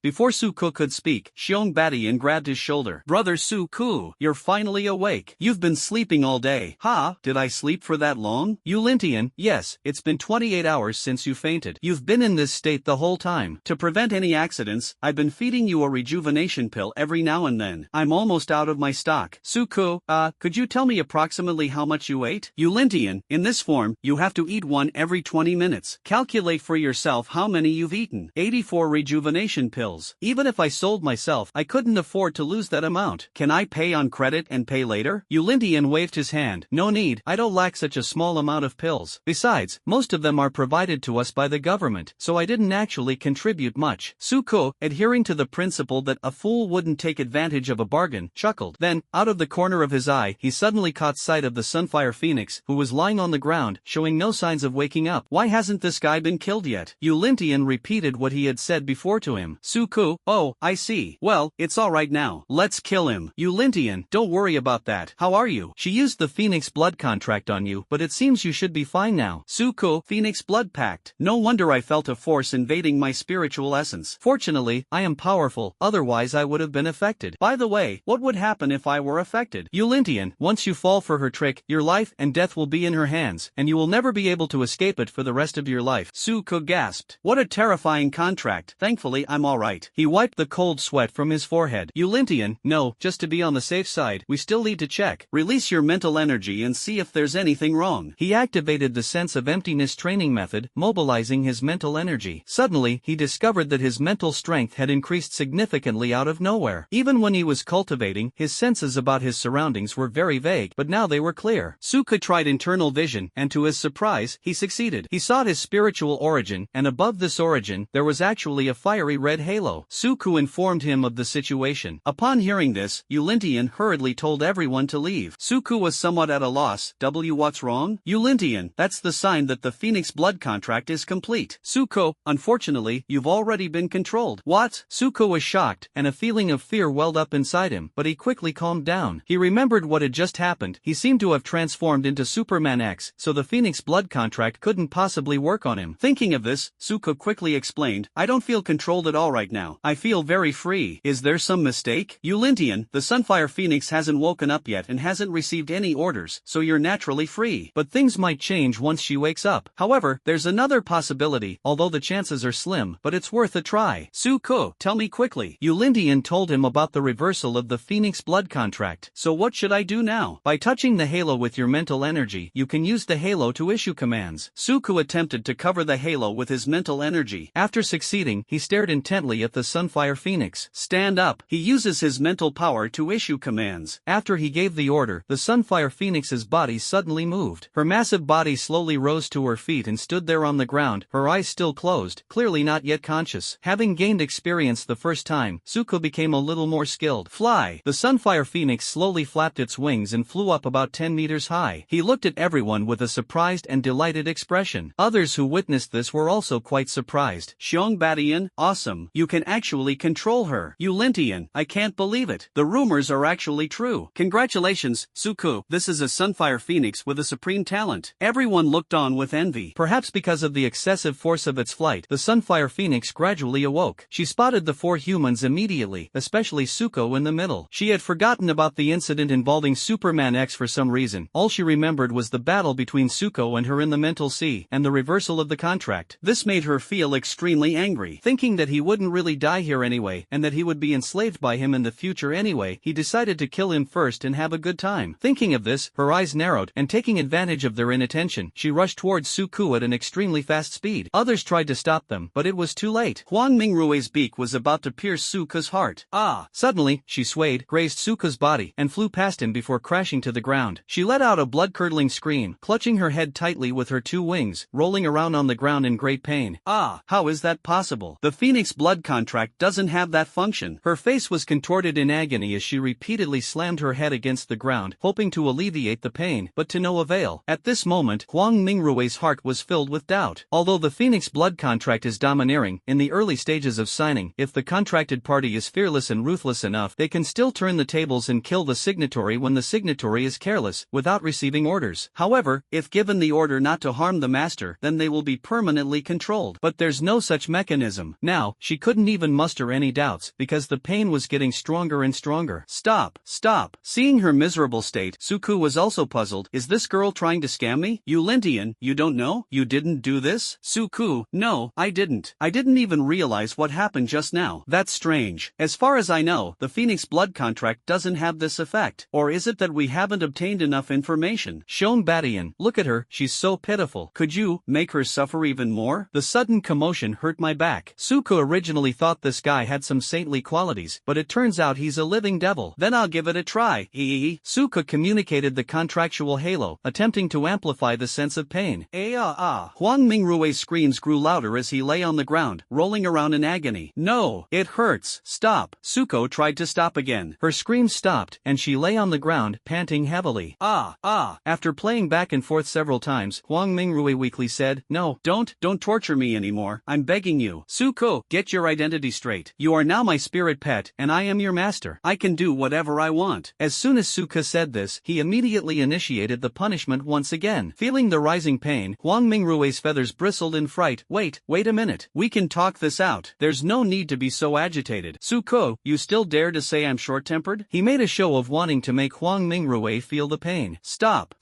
Before Suko could speak, Xiong Batian grabbed his shoulder. Brother Suko, you're finally awake. You've been sleeping all day. Ha, did I sleep for that long? Yulintian, yes, it's been 28 hours since you fainted. You've been in this state the whole time. To prevent any accidents, I've been feeding you a rejuvenation pill every now and then. I'm almost out of my stock. Suko, could you tell me approximately how much you ate? Yulintian, in this form, you have to eat one every 20 minutes. Calculate for yourself how many you've eaten. 84 rejuvenation pills. Even if I sold myself, I couldn't afford to lose that amount. Can I pay on credit and pay later? Yulintian waved his hand. No need, I don't lack such a small amount of pills. Besides, most of them are provided to us by the government, so I didn't actually contribute much. Suko, adhering to the principle that a fool wouldn't take advantage of a bargain, chuckled. Then, out of the corner of his eye, he suddenly caught sight of the Sunfire Phoenix, who was lying on the ground, showing no signs of waking up. Why hasn't this guy been killed yet? Yulintian repeated what he had said before to him. Suko, oh, I see. Well, it's alright now. Let's kill him. Yulintian, don't worry about that. How are you? She used the Phoenix blood contract on you, but it seems you should be fine now. Suko, Phoenix blood pact. No wonder I felt a force invading my spiritual essence. Fortunately, I am powerful, otherwise I would have been affected. By the way, what would happen if I were affected? Yulintian, once you fall for her trick, your life and death will be in her hands, and you will never be able to escape it for the rest of your life. Suko gasped. What a terrifying contract. Thankfully, I'm alright. He wiped the cold sweat from his forehead. Yulintian, no, just to be on the safe side, we still need to check. Release your mental energy and see if there's anything wrong. He activated the sense of emptiness training method, mobilizing his mental energy. Suddenly, he discovered that his mental strength had increased significantly out of nowhere. Even when he was cultivating, his senses about his surroundings were very vague, but now they were clear. Suko tried internal vision, and to his surprise, he succeeded. He sought his spiritual origin, and above this origin, there was actually a fiery red halo. Suko informed him of the situation. Upon hearing this, Yulintian hurriedly told everyone to leave. Suko was somewhat at a loss. What's wrong? Yulintian, that's the sign that the Phoenix blood contract is complete. Suko, unfortunately, you've already been controlled. What? Suko was shocked, and a feeling of fear welled up inside him, but he quickly calmed down. He remembered what had just happened. He seemed to have transformed into Superman X, so the Phoenix blood contract couldn't possibly work on him. Thinking of this, Suko quickly explained, I don't feel controlled at all right now. I feel very free. Is there some mistake? Yulintian, the Sunfire Phoenix hasn't woken up yet and hasn't received any orders, so you're naturally free. But things might change once she wakes up. However, there's another possibility, although the chances are slim, but it's worth a try. Suko, tell me quickly. Yulintian told him about the reversal of the Phoenix blood contract. So what should I do now? By touching the halo with your mental energy, you you can use the halo to issue commands. Suku attempted to cover the halo with his mental energy. After succeeding, he stared intently at the Sunfire Phoenix. Stand up. He uses his mental power to issue commands. After he gave the order, the Sunfire Phoenix's body suddenly moved. Her massive body slowly rose to her feet and stood there on the ground, her eyes still closed, clearly not yet conscious. Having gained experience the first time, Suku became a little more skilled. Fly! The Sunfire Phoenix slowly flapped its wings and flew up about 10 meters high. He looked at everyone with a surprised and delighted expression. Others who witnessed this were also quite surprised. Xiong awesome. You can actually control her. Yulintian, I can't believe it. The rumors are actually true. Congratulations, Suku. This is a Sunfire Phoenix with a supreme talent. Everyone looked on with envy. Perhaps because of the excessive force of its flight, the Sunfire Phoenix gradually awoke. She spotted the 4 humans immediately, especially Suko in the middle. She had forgotten about the incident involving Superman X for some reason. All she remembered was the battle between Suko and her in the mental sea, and the reversal of the contract. This made her feel extremely angry. Thinking that he wouldn't really die here anyway, and that he would be enslaved by him in the future anyway, he decided to kill him first and have a good time. Thinking of this, her eyes narrowed, and taking advantage of their inattention, she rushed towards Suku at an extremely fast speed. Others tried to stop them, but it was too late. Huang Mingrue's beak was about to pierce Suku's heart. Ah! Suddenly, she swayed, grazed Suku's body, and flew past him before crashing to the ground. She let out a blood-curdling scream, clutching her head tightly with her 2 wings, rolling around on the ground in great pain. Ah! How is that possible? The Phoenix blood contract doesn't have that function. Her face was contorted in agony as she repeatedly slammed her head against the ground, hoping to alleviate the pain, but to no avail. At this moment, Huang Mingrue's heart was filled with doubt. Although the Phoenix blood contract is domineering, in the early stages of signing, if the contracted party is fearless and ruthless enough, they can still turn the tables and kill the signatory when the signatory is careless, without receiving orders. However, if given the order not to harm the master, then they will be permanently controlled. But there's no such mechanism. Now, she couldn't even muster any doubts, because the pain was getting stronger and stronger. Stop! Stop! Seeing her miserable state, Suku was also puzzled. Is this girl trying to scam me? Yulintian, you don't know? You didn't do this? Suku, no, I didn't. I didn't even realize what happened just now. That's strange. As far as I know, the Phoenix blood contract doesn't have this effect. Or is it that we haven't obtained enough information? Xiong, look at her, she's so pitiful. Could you make her suffer even more? The sudden commotion hurt my back. Suku originally thought this guy had some saintly qualities, but it turns out he's a living devil. Then I'll give it a try. Suku communicated the contractual halo, attempting to amplify the sense of pain. Huang Mingrue's screams grew louder as he lay on the ground, rolling around in agony. No, it hurts. Stop. Suko tried to stop again. Her screams stopped, and she lay on the ground, panting heavily. After playing back and forth several times, Huang Mingrue weakly said, No, don't torture me anymore. I'm begging you. Suko, get your identity straight. You are now my spirit pet, and I am your master. I can do whatever I want. As soon as Suka said this, he immediately initiated the punishment once again. Feeling the rising pain, Huang Mingrue's feathers bristled in fright. Wait a minute. We can talk this out. There's no need to be so agitated. Suko, you still dare to say I'm short-tempered? He made a show of wanting to make Huang Mingrue feel the pain. Stop.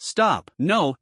No.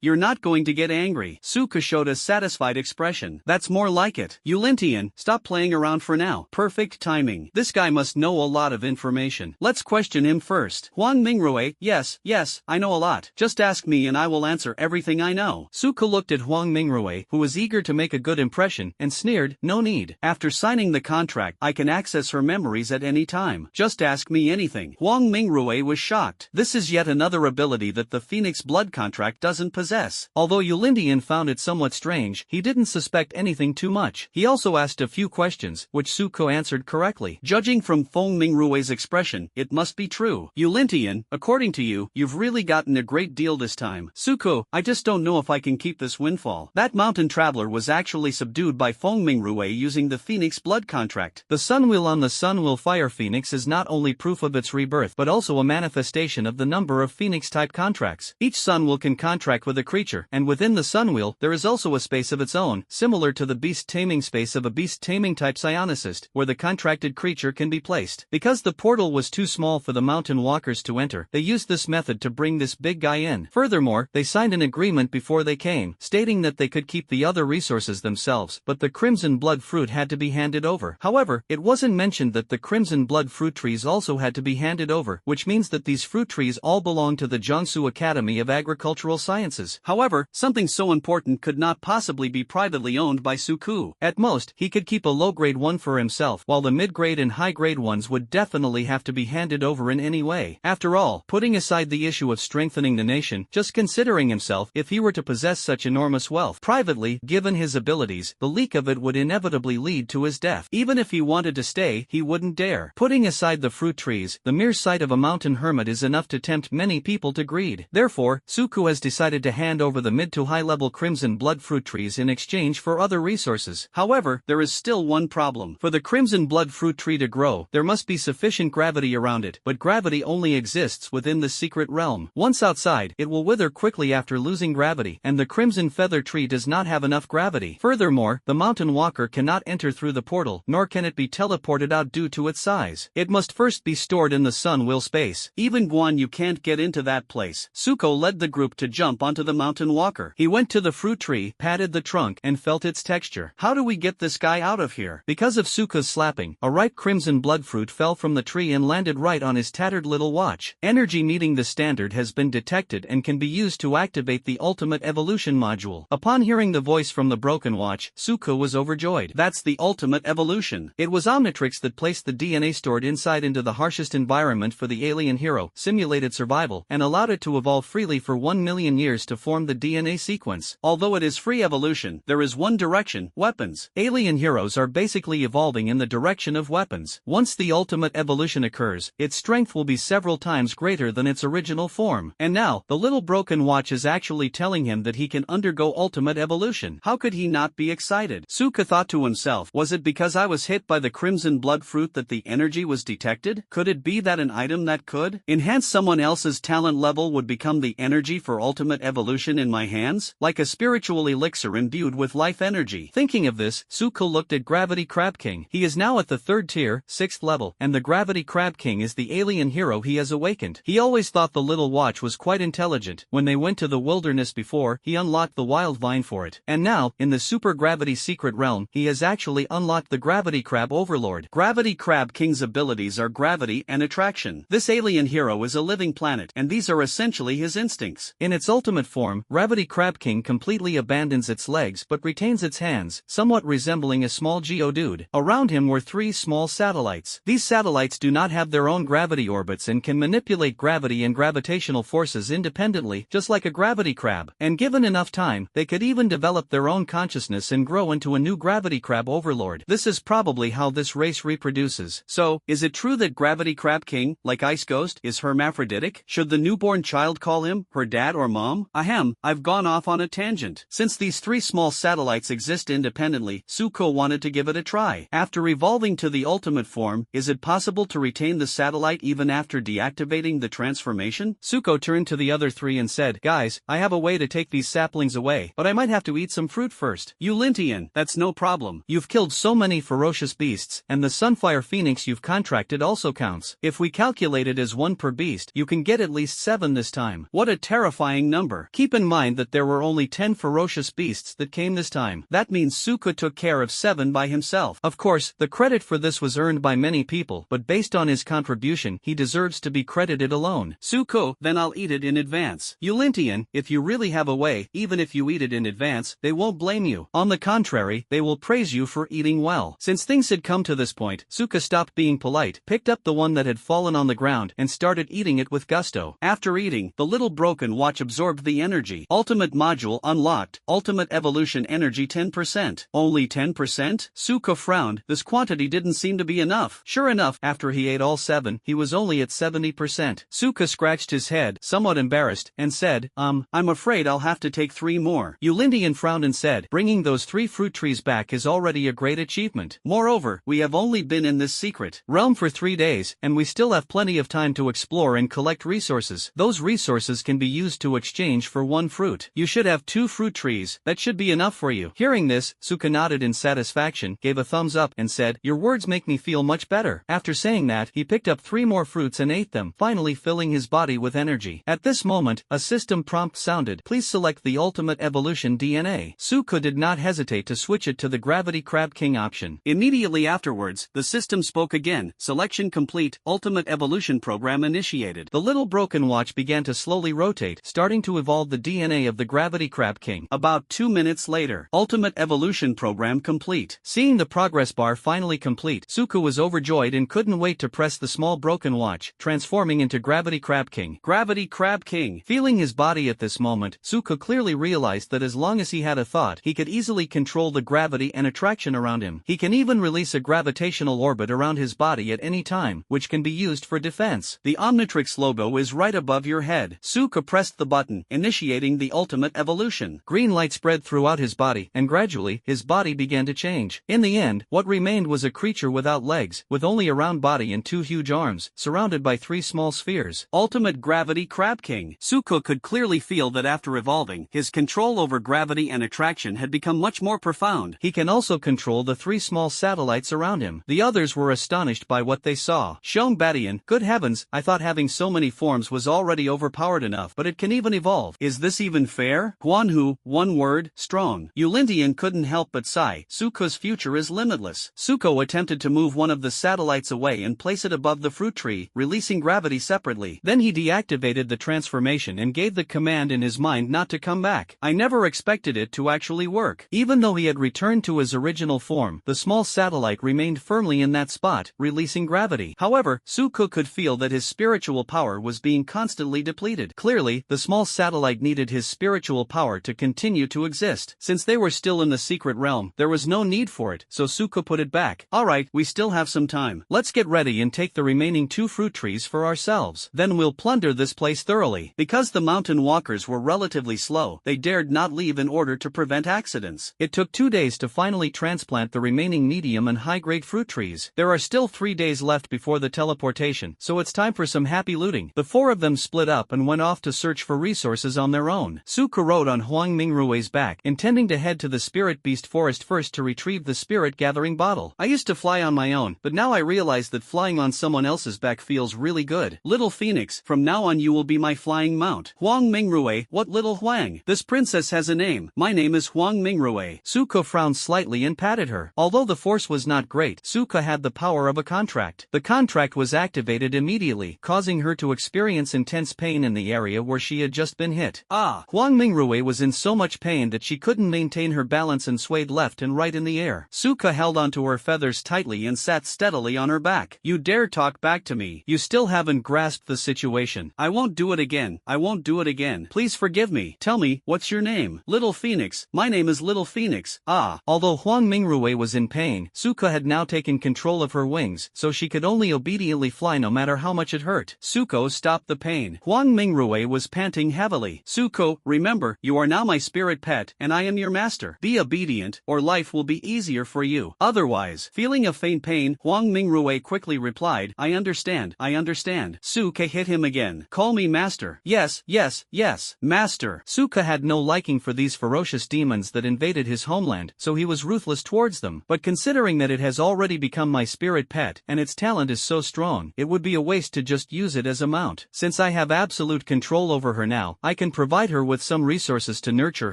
You're not going to get angry. Suka showed a satisfied expression. That's more like it. Yulintian, stop playing around for now. Perfect timing. This guy must know a lot of information. Let's question him first. Huang Mingrue, yes, I know a lot. Just ask me and I will answer everything I know. Suka looked at Huang Mingrue, who was eager to make a good impression, and sneered, no need. After signing the contract, I can access her memories at any time. Just ask me anything. Huang Mingrue was shocked. This is yet another ability that the Phoenix blood contract doesn't possess. Although Yulindian found it somewhat strange, he didn't suspect anything too much. He also asked a few questions, which Suko answered correctly. Judging from Huang Mingrue's expression, it must be true. Yulintian, according to you, you've really gotten a great deal this time. Suko, I just don't know if I can keep this windfall. That mountain traveler was actually subdued by Huang Mingrue using the Phoenix blood contract. The Sunwheel on the Sunwheel Fire Phoenix is not only proof of its rebirth but also a manifestation of the number of Phoenix-type contracts. Each Sunwheel can contract with a creature, and within the Sunwheel, there is also a space of its own, similar to the beast taming space of a beast taming type psionicist, where the contracted creature can be placed. Because the portal was too small for the mountain walkers to enter, they used this method to bring this big guy in. Furthermore, they signed an agreement before they came, stating that they could keep the other resources themselves, but the Crimson Blood Fruit had to be handed over. However, it wasn't mentioned that the Crimson Blood Fruit trees also had to be handed over, which means that these fruit trees all belong to the Jiangsu Academy Academy of Agricultural Sciences. However, something so important could not possibly be privately owned by Suku. At most, he could keep a low-grade one for himself, while the mid-grade and high-grade ones would definitely have to be handed over in any way. After all, putting aside the issue of strengthening the nation, just considering himself, if he were to possess such enormous wealth, privately, given his abilities, the leak of it would inevitably lead to his death. Even if he wanted to stay, he wouldn't dare. Putting aside the fruit trees, the mere sight of a mountain hermit is enough to tempt many people to greed. Therefore, Suku has decided to hand over the mid to high-level crimson blood fruit trees in exchange for other resources. However, there is still one problem. For the crimson blood fruit tree to grow, there must be sufficient gravity around it, but gravity only exists within the secret realm. Once outside, it will wither quickly after losing gravity, and the crimson feather tree does not have enough gravity. Furthermore, the mountain walker cannot enter through the portal, nor can it be teleported out due to its size. It must first be stored in the sun will space. Even Guan Yu can't get into that place. Suko led the group to jump onto the mountain walker. He went to the fruit tree, patted the trunk, and felt its texture. How do we get this guy out of here? Because of Suka's slapping, a ripe crimson blood fruit fell from the tree and landed right on his tattered little watch. Energy meeting the standard has been detected and can be used to activate the ultimate evolution module. Upon hearing the voice from the broken watch, Suko was overjoyed. That's the ultimate evolution. It was Omnitrix that placed the DNA stored inside into the harshest environment for the alien hero, simulated survival, and allowed it to evolve freely for 1 million years to form the DNA sequence. Although it is free evolution, there is one direction: weapons. Alien heroes are basically evolving in the direction of weapons. Once the ultimate evolution occurs, its strength will be several times greater than its original form. And now, the little broken watch is actually telling him that he can undergo ultimate evolution. How could he not be excited? Suka thought to himself, was it because I was hit by the crimson blood fruit that the energy was detected? Could it be that an item that could enhance someone else's talent level would become the energy for ultimate evolution in my hands? Like a spiritual elixir imbued with life energy. Thinking of this, Suka looked at Gravity Crab King. He is now at the 3rd tier, 6th level, and the Gravity Crab King is the alien hero he has awakened. He always thought the little watch was quite intelligent. When they went to the wilderness before, he unlocked the wild vine for it. And now, in the super gravity secret realm, he has actually unlocked the Gravity Crab Overlord. Gravity Crab King's abilities are gravity and attraction. This alien hero is a living planet, and these are essentially his instincts. In its ultimate form, Gravity Crab King completely abandons its legs but retains its hands, somewhat resembling a small geodude. Around him were 3 small satellites. These satellites do not have their own gravity orbits and can manipulate gravity and gravitational forces independently, just like a gravity crab. And given enough time, they could even develop their own consciousness and grow into a new Gravity Crab Overlord. This is probably how this race reproduces. So, is it true that Gravity Crab King, like Ice Ghost, is hermaphroditic? Should the newborn child call him her dad or mom? Ahem, I've gone off on a tangent. Since these 3 small satellites exist independently, Suko wanted to give it a try. After evolving to the ultimate form, is it possible to retain the satellite even after deactivating the transformation? Suko turned to the other 3 and said, guys, I have a way to take these saplings away, but I might have to eat some fruit first. You Lintian, that's no problem. You've killed so many ferocious beasts, and the Sunfire Phoenix you've contracted also counts. If we calculate it as 1 per beast, you can get at least 7 this time. What a terrifying number. Keep in mind that there were only 10 ferocious beasts that came this time. That means Suka took care of 7 by himself. Of course, the credit for this was earned by many people, but based on his contribution, he deserves to be credited alone. Suko, then I'll eat it in advance. Eulintian, if you really have a way, even if you eat it in advance, they won't blame you. On the contrary, they will praise you for eating well. Since things had come to this point, Suka stopped being polite, picked up the one that had fallen on the ground, and started eating it with gusto. After eating, the little broken watch absorbed the energy. Ultimate module unlocked. Ultimate evolution energy 10%. Only 10%? Suka frowned. This quantity didn't seem to be enough. Sure enough, after he ate all 7, he was only at 70%. Suka scratched his head, somewhat embarrassed, and said, I'm afraid I'll have to take 3 more. Eulindian frowned and said, bringing those 3 fruit trees back is already a great achievement. Moreover, we have only been in this secret realm for 3 days, and we still have plenty of time to explore and collect resources. Those resources can be used to exchange for 1 fruit. You should have 2 fruit trees. That should be enough for you. Hearing this, Suka nodded in satisfaction, gave a thumbs up, and said, your words make me feel much better. After saying that, he picked up 3 more fruits and ate them, finally filling his body with energy. At this moment, a system prompt sounded, please select the ultimate evolution DNA. Suka did not hesitate to switch it to the Gravity Crab King option. Immediately afterwards, the system spoke again, selection complete, ultimate evolution program initiated. The little broken watch began to slowly rotate, starting to evolve the DNA of the Gravity Crab King. About 2 minutes later, Ultimate Evolution Program complete. Seeing the progress bar finally complete, Suko was overjoyed and couldn't wait to press the small broken watch, transforming into Gravity Crab King. Gravity Crab King. Feeling his body at this moment, Suko clearly realized that as long as he had a thought, he could easily control the gravity and attraction around him. He can even release a gravitational orbit around his body at any time, which can be used for defense. The Omnitrix logo is right above your head. Suko pressed the button, initiating the ultimate evolution. Green light spread throughout his body, and gradually, his body began to change. In the end, what remained was a creature without legs, with only a round body and 2 huge arms, surrounded by 3 small spheres. Ultimate Gravity Crab King. Suko could clearly feel that after evolving, his control over gravity and attraction had become much more profound. He can also control the 3 small satellites around him. The others were astonished by what they saw. Shong Badian, good heavens, I thought having so many forms was already overpowered enough, but it can even evolve. Is this even fair? Huanhu, one word, strong. Yulintian couldn't help but sigh. Suko's future is limitless. Suko attempted to move one of the satellites away and place it above the fruit tree, releasing gravity separately. Then he deactivated the transformation and gave the command in his mind not to come back. I never expected it to actually work. Even though he had returned to his original form, the small satellite remained firmly in that spot, releasing gravity. However, Suko could feel that his spiritual power was being constantly depleted. Clearly, the small satellite needed his spiritual power to continue to exist. Since they were still in the secret realm, there was no need for it, so Suko put it back. Alright, we still have some time. Let's get ready and take the remaining 2 fruit trees for ourselves. Then we'll plunder this place thoroughly. Because the mountain walkers were relatively slow, they dared not leave in order to prevent accidents. It took 2 days to finally transplant the remaining medium and high-grade fruit trees. There are still 3 days left before the teleportation, so it's time for some happy looting. The 4 of them split up and went off to search for resources on their own. Suko rode on Huang Mingrue's back, intending to head to the Spirit Beast Forest first to retrieve the Spirit Gathering Bottle. I used to fly on my own, but now I realize that flying on someone else's back feels really good. Little Phoenix, from now on you will be my flying mount. Huang Mingrue, what little Huang? This princess has a name. My name is Huang Mingrue. Suko frowned slightly and patted her. Although the force was not great, Suko had the power of a contract. The contract was activated immediately, causing her to experience intense pain in the area where she had just been hit. Huang Mingrue was in so much pain that she couldn't maintain her balance and swayed left and right in the air. Suko held onto her feathers tightly and sat steadily on her back. You dare talk back to me? You still haven't grasped the situation. I won't do it again. I won't do it again. Please forgive me. Tell me, what's your name? Little Phoenix. My name is Little Phoenix. Although Huang Mingrue was in pain, Suko had now taken control of her wings, so she could only obediently fly no matter how much it hurt. Suko stopped the pain. Huang Mingrue was panting heavily. Suko, remember, you are now my spirit pet, and I am your master. Be obedient, or life will be easier for you. Otherwise, feeling a faint pain, Huang Mingrue quickly replied, I understand, I understand. Suko hit him again. Call me master. Yes, yes, yes, master. Suko had no liking for these ferocious demons that invaded his homeland, so he was ruthless towards them. But considering that it has already become my spirit pet, and its talent is so strong, it would be a waste to just use it as a mount. Since I have absolute control over her now, I can provide her with some resources to nurture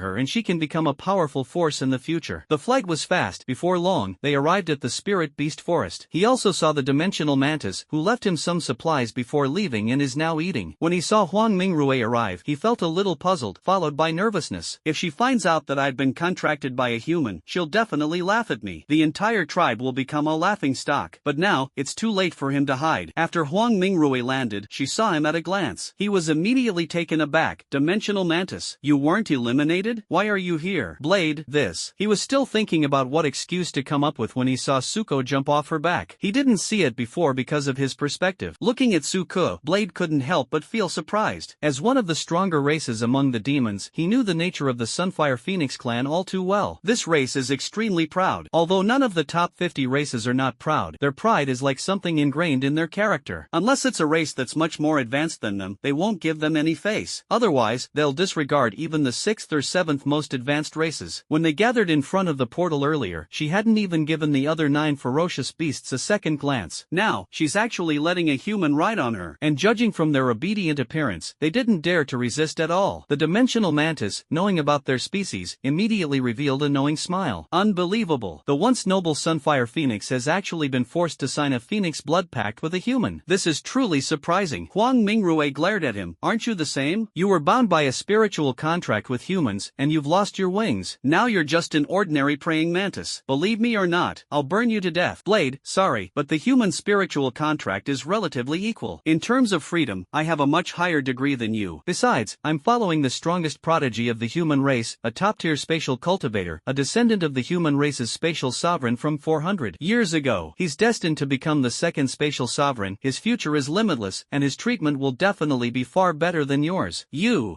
her and she can become a powerful force in the future. The flight was fast. Before long, they arrived at the Spirit Beast Forest. He also saw the Dimensional Mantis, who left him some supplies before leaving and is now eating. When he saw Huang Mingrue arrive, he felt a little puzzled, followed by nervousness. If she finds out that I've been contracted by a human, she'll definitely laugh at me. The entire tribe will become a laughing stock. But now, it's too late for him to hide. After Huang Mingrue landed, she saw him at a glance. He was immediately taken aback. Dimensional Mantis, you weren't eliminated? Why are you here? Blade, this. He was still thinking about what excuse to come up with when he saw Suko jump off her back. He didn't see it before because of his perspective. Looking at Suko, Blade couldn't help but feel surprised. As one of the stronger races among the demons, he knew the nature of the Sunfire Phoenix clan all too well. This race is extremely proud. Although none of the top 50 races are not proud, their pride is like something ingrained in their character. Unless it's a race that's much more advanced than them, they won't give them any face. Otherwise, they'll disregard even the 6th or 7th most advanced races. When they gathered in front of the portal earlier, she hadn't even given the other 9 ferocious beasts a second glance. Now, she's actually letting a human ride on her. And judging from their obedient appearance, they didn't dare to resist at all. The Dimensional Mantis, knowing about their species, immediately revealed a knowing smile. Unbelievable. The once noble Sunfire Phoenix has actually been forced to sign a Phoenix blood pact with a human. This is truly surprising. Huang Mingrue glared at him. him. Aren't you the same? You were bound by a spiritual contract with humans, and you've lost your wings. Now you're just an ordinary praying mantis. Believe me or not, I'll burn you to death. Blade, sorry, but the human spiritual contract is relatively equal. In terms of freedom, I have a much higher degree than you. Besides, I'm following the strongest prodigy of the human race, a top-tier spatial cultivator, a descendant of the human race's spatial sovereign from 400 years ago. He's destined to become the second spatial sovereign. His future is limitless, and his treatment will definitely be far better than yours.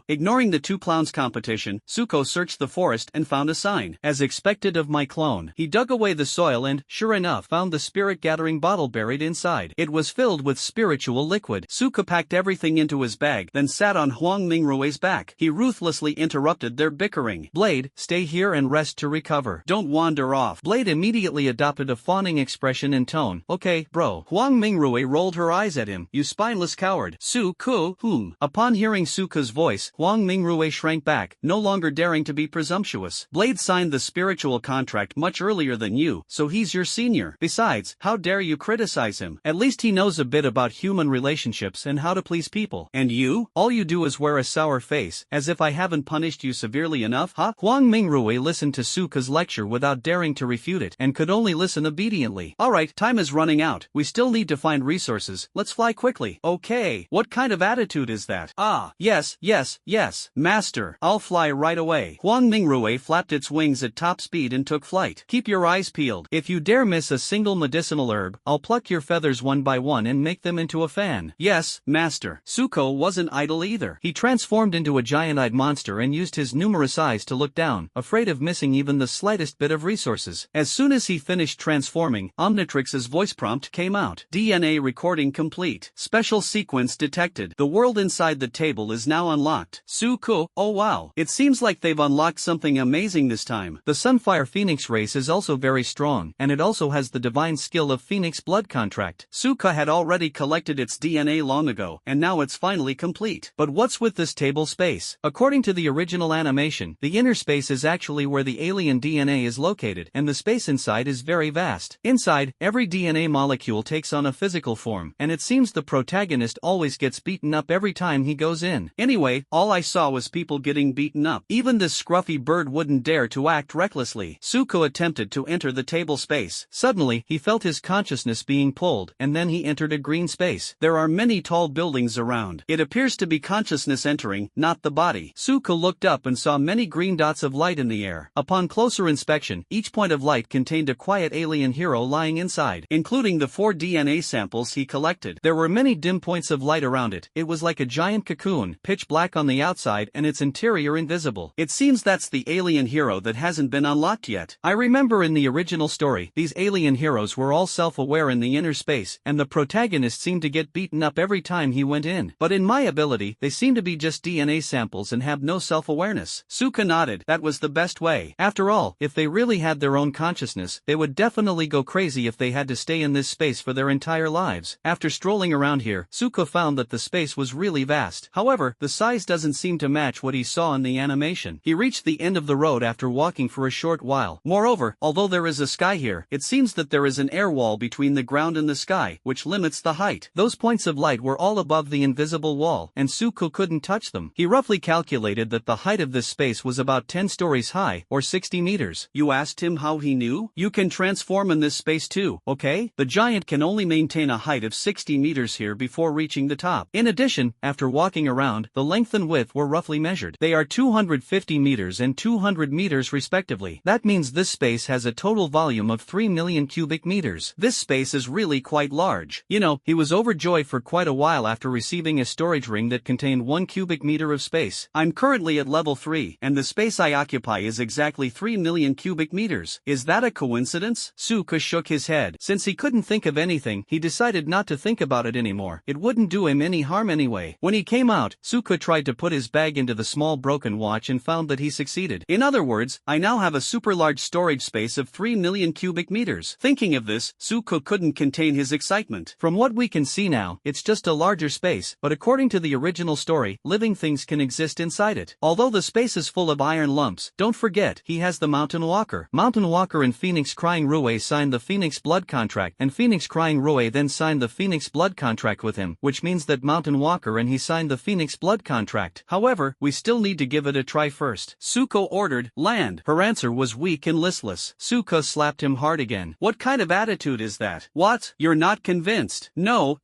Ignoring the two clowns competition, Tsuko searched the forest and found a sign. As expected of my clone, he dug away the soil and, sure enough, found the spirit-gathering bottle buried inside. It was filled with spiritual liquid. Tsuko packed everything into his bag, then sat on Huang Mingrue's back. He ruthlessly interrupted their bickering. Blade, stay here and rest to recover. Don't wander off. Blade immediately adopted a fawning expression and tone. Okay, bro. Huang Mingrue rolled her eyes at him. You spineless coward. Tsuko, Upon hearing Tsuko's voice, Huang Mingrue shrank back, no longer daring to be presumptuous. Blade signed the spiritual contract much earlier than you, so he's your senior. Besides, how dare you criticize him? At least he knows a bit about human relationships and how to please people. And you? All you do is wear a sour face, as if I haven't punished you severely enough, huh? Huang Mingrue listened to Tsuko's lecture without daring to refute it, and could only listen obediently. Alright, time is running out. We still need to find resources. Let's fly quickly. Okay. What kind of attitude is that? Yes, master. I'll fly right away. Huang Mingrue flapped its wings at top speed and took flight. Keep your eyes peeled. If you dare miss a single medicinal herb, I'll pluck your feathers one by one and make them into a fan. Yes, master. Tsuko wasn't idle either. He transformed into a giant-eyed monster and used his numerous eyes to look down, afraid of missing even the slightest bit of resources. As soon as he finished transforming, Omnitrix's voice prompt came out. DNA recording complete. Special sequence detected. The world inside the table is now unlocked. Tsuko, oh wow. It seems like they've unlocked something amazing this time. The Sunfire Phoenix race is also very strong, and it also has the divine skill of Phoenix blood contract. Tsuka had already collected its DNA long ago, and now it's finally complete. But what's with this table space? According to the original animation, the inner space is actually where the alien DNA is located, and the space inside is very vast. Inside, every DNA molecule takes on a physical form, and it seems the protagonist always gets beaten up every time he goes in. Anyway, all I saw was people getting beaten up. Even this scruffy bird wouldn't dare to act recklessly. Tsuko attempted to enter the table space. Suddenly, he felt his consciousness being pulled, and then he entered a green space. There are many tall buildings around. It appears to be consciousness entering, not the body. Tsuko looked up and saw many green dots of light in the air. Upon closer inspection, each point of light contained a quiet alien hero lying inside, including the 4 DNA samples he collected. There were many dim points of light around it. It was like a giant cocoon, pitch black on the outside and its interior invisible. It seems that's the alien hero that hasn't been unlocked yet. I remember in the original story, these alien heroes were all self-aware in the inner space, and the protagonist seemed to get beaten up every time he went in. But in my ability, they seem to be just DNA samples and have no self-awareness. Tsuka nodded. That was the best way. After all, if they really had their own consciousness, they would definitely go crazy if they had to stay in this space for their entire lives. After strolling around here, Tsuka found that the space was really vast. However, the size doesn't seem to match what he saw in the animation. He reached the end of the road after walking for a short while. Moreover, although there is a sky here, it seems that there is an air wall between the ground and the sky, which limits the height. Those points of light were all above the invisible wall, and Tsuko couldn't touch them. He roughly calculated that the height of this space was about 10 stories high, or 60 meters. You asked him how he knew? You can transform in this space too, okay? The giant can only maintain a height of 60 meters here before reaching the top. In addition, after walking around, the length and width were roughly measured. They are 250 meters and 200 meters respectively. That means this space has a total volume of 3 million cubic meters. This space is really quite large. You know, he was overjoyed for quite a while after receiving a storage ring that contained 1 cubic meter of space. I'm currently at level 3, and the space I occupy is exactly 3 million cubic meters. Is that a coincidence? Tsuka shook his head. Since he couldn't think of anything, he decided not to think about it anymore. It wouldn't do him any harm anyway. When he came out, Tsuka tried to put his bag into the small broken watch and found that he succeeded. In other words, I now have a super large storage space of 3 million cubic meters. Thinking of this, Tsuka couldn't contain his excitement. From what we can see now, it's just a larger space, but according to the original story, living things can exist inside it. Although the space is full of iron lumps, don't forget, he has the Mountain Walker. Mountain Walker and Phoenix Crying Rue signed the Phoenix blood contract, and Phoenix Crying Rue then signed the Phoenix blood contract with him, which means that Mountain Walker broker and he signed the Phoenix Blood contract. However, we still need to give it a try first. Suko ordered, land. Her answer was weak and listless. Suko slapped him hard again. What kind of attitude is that? What? You're not convinced? No,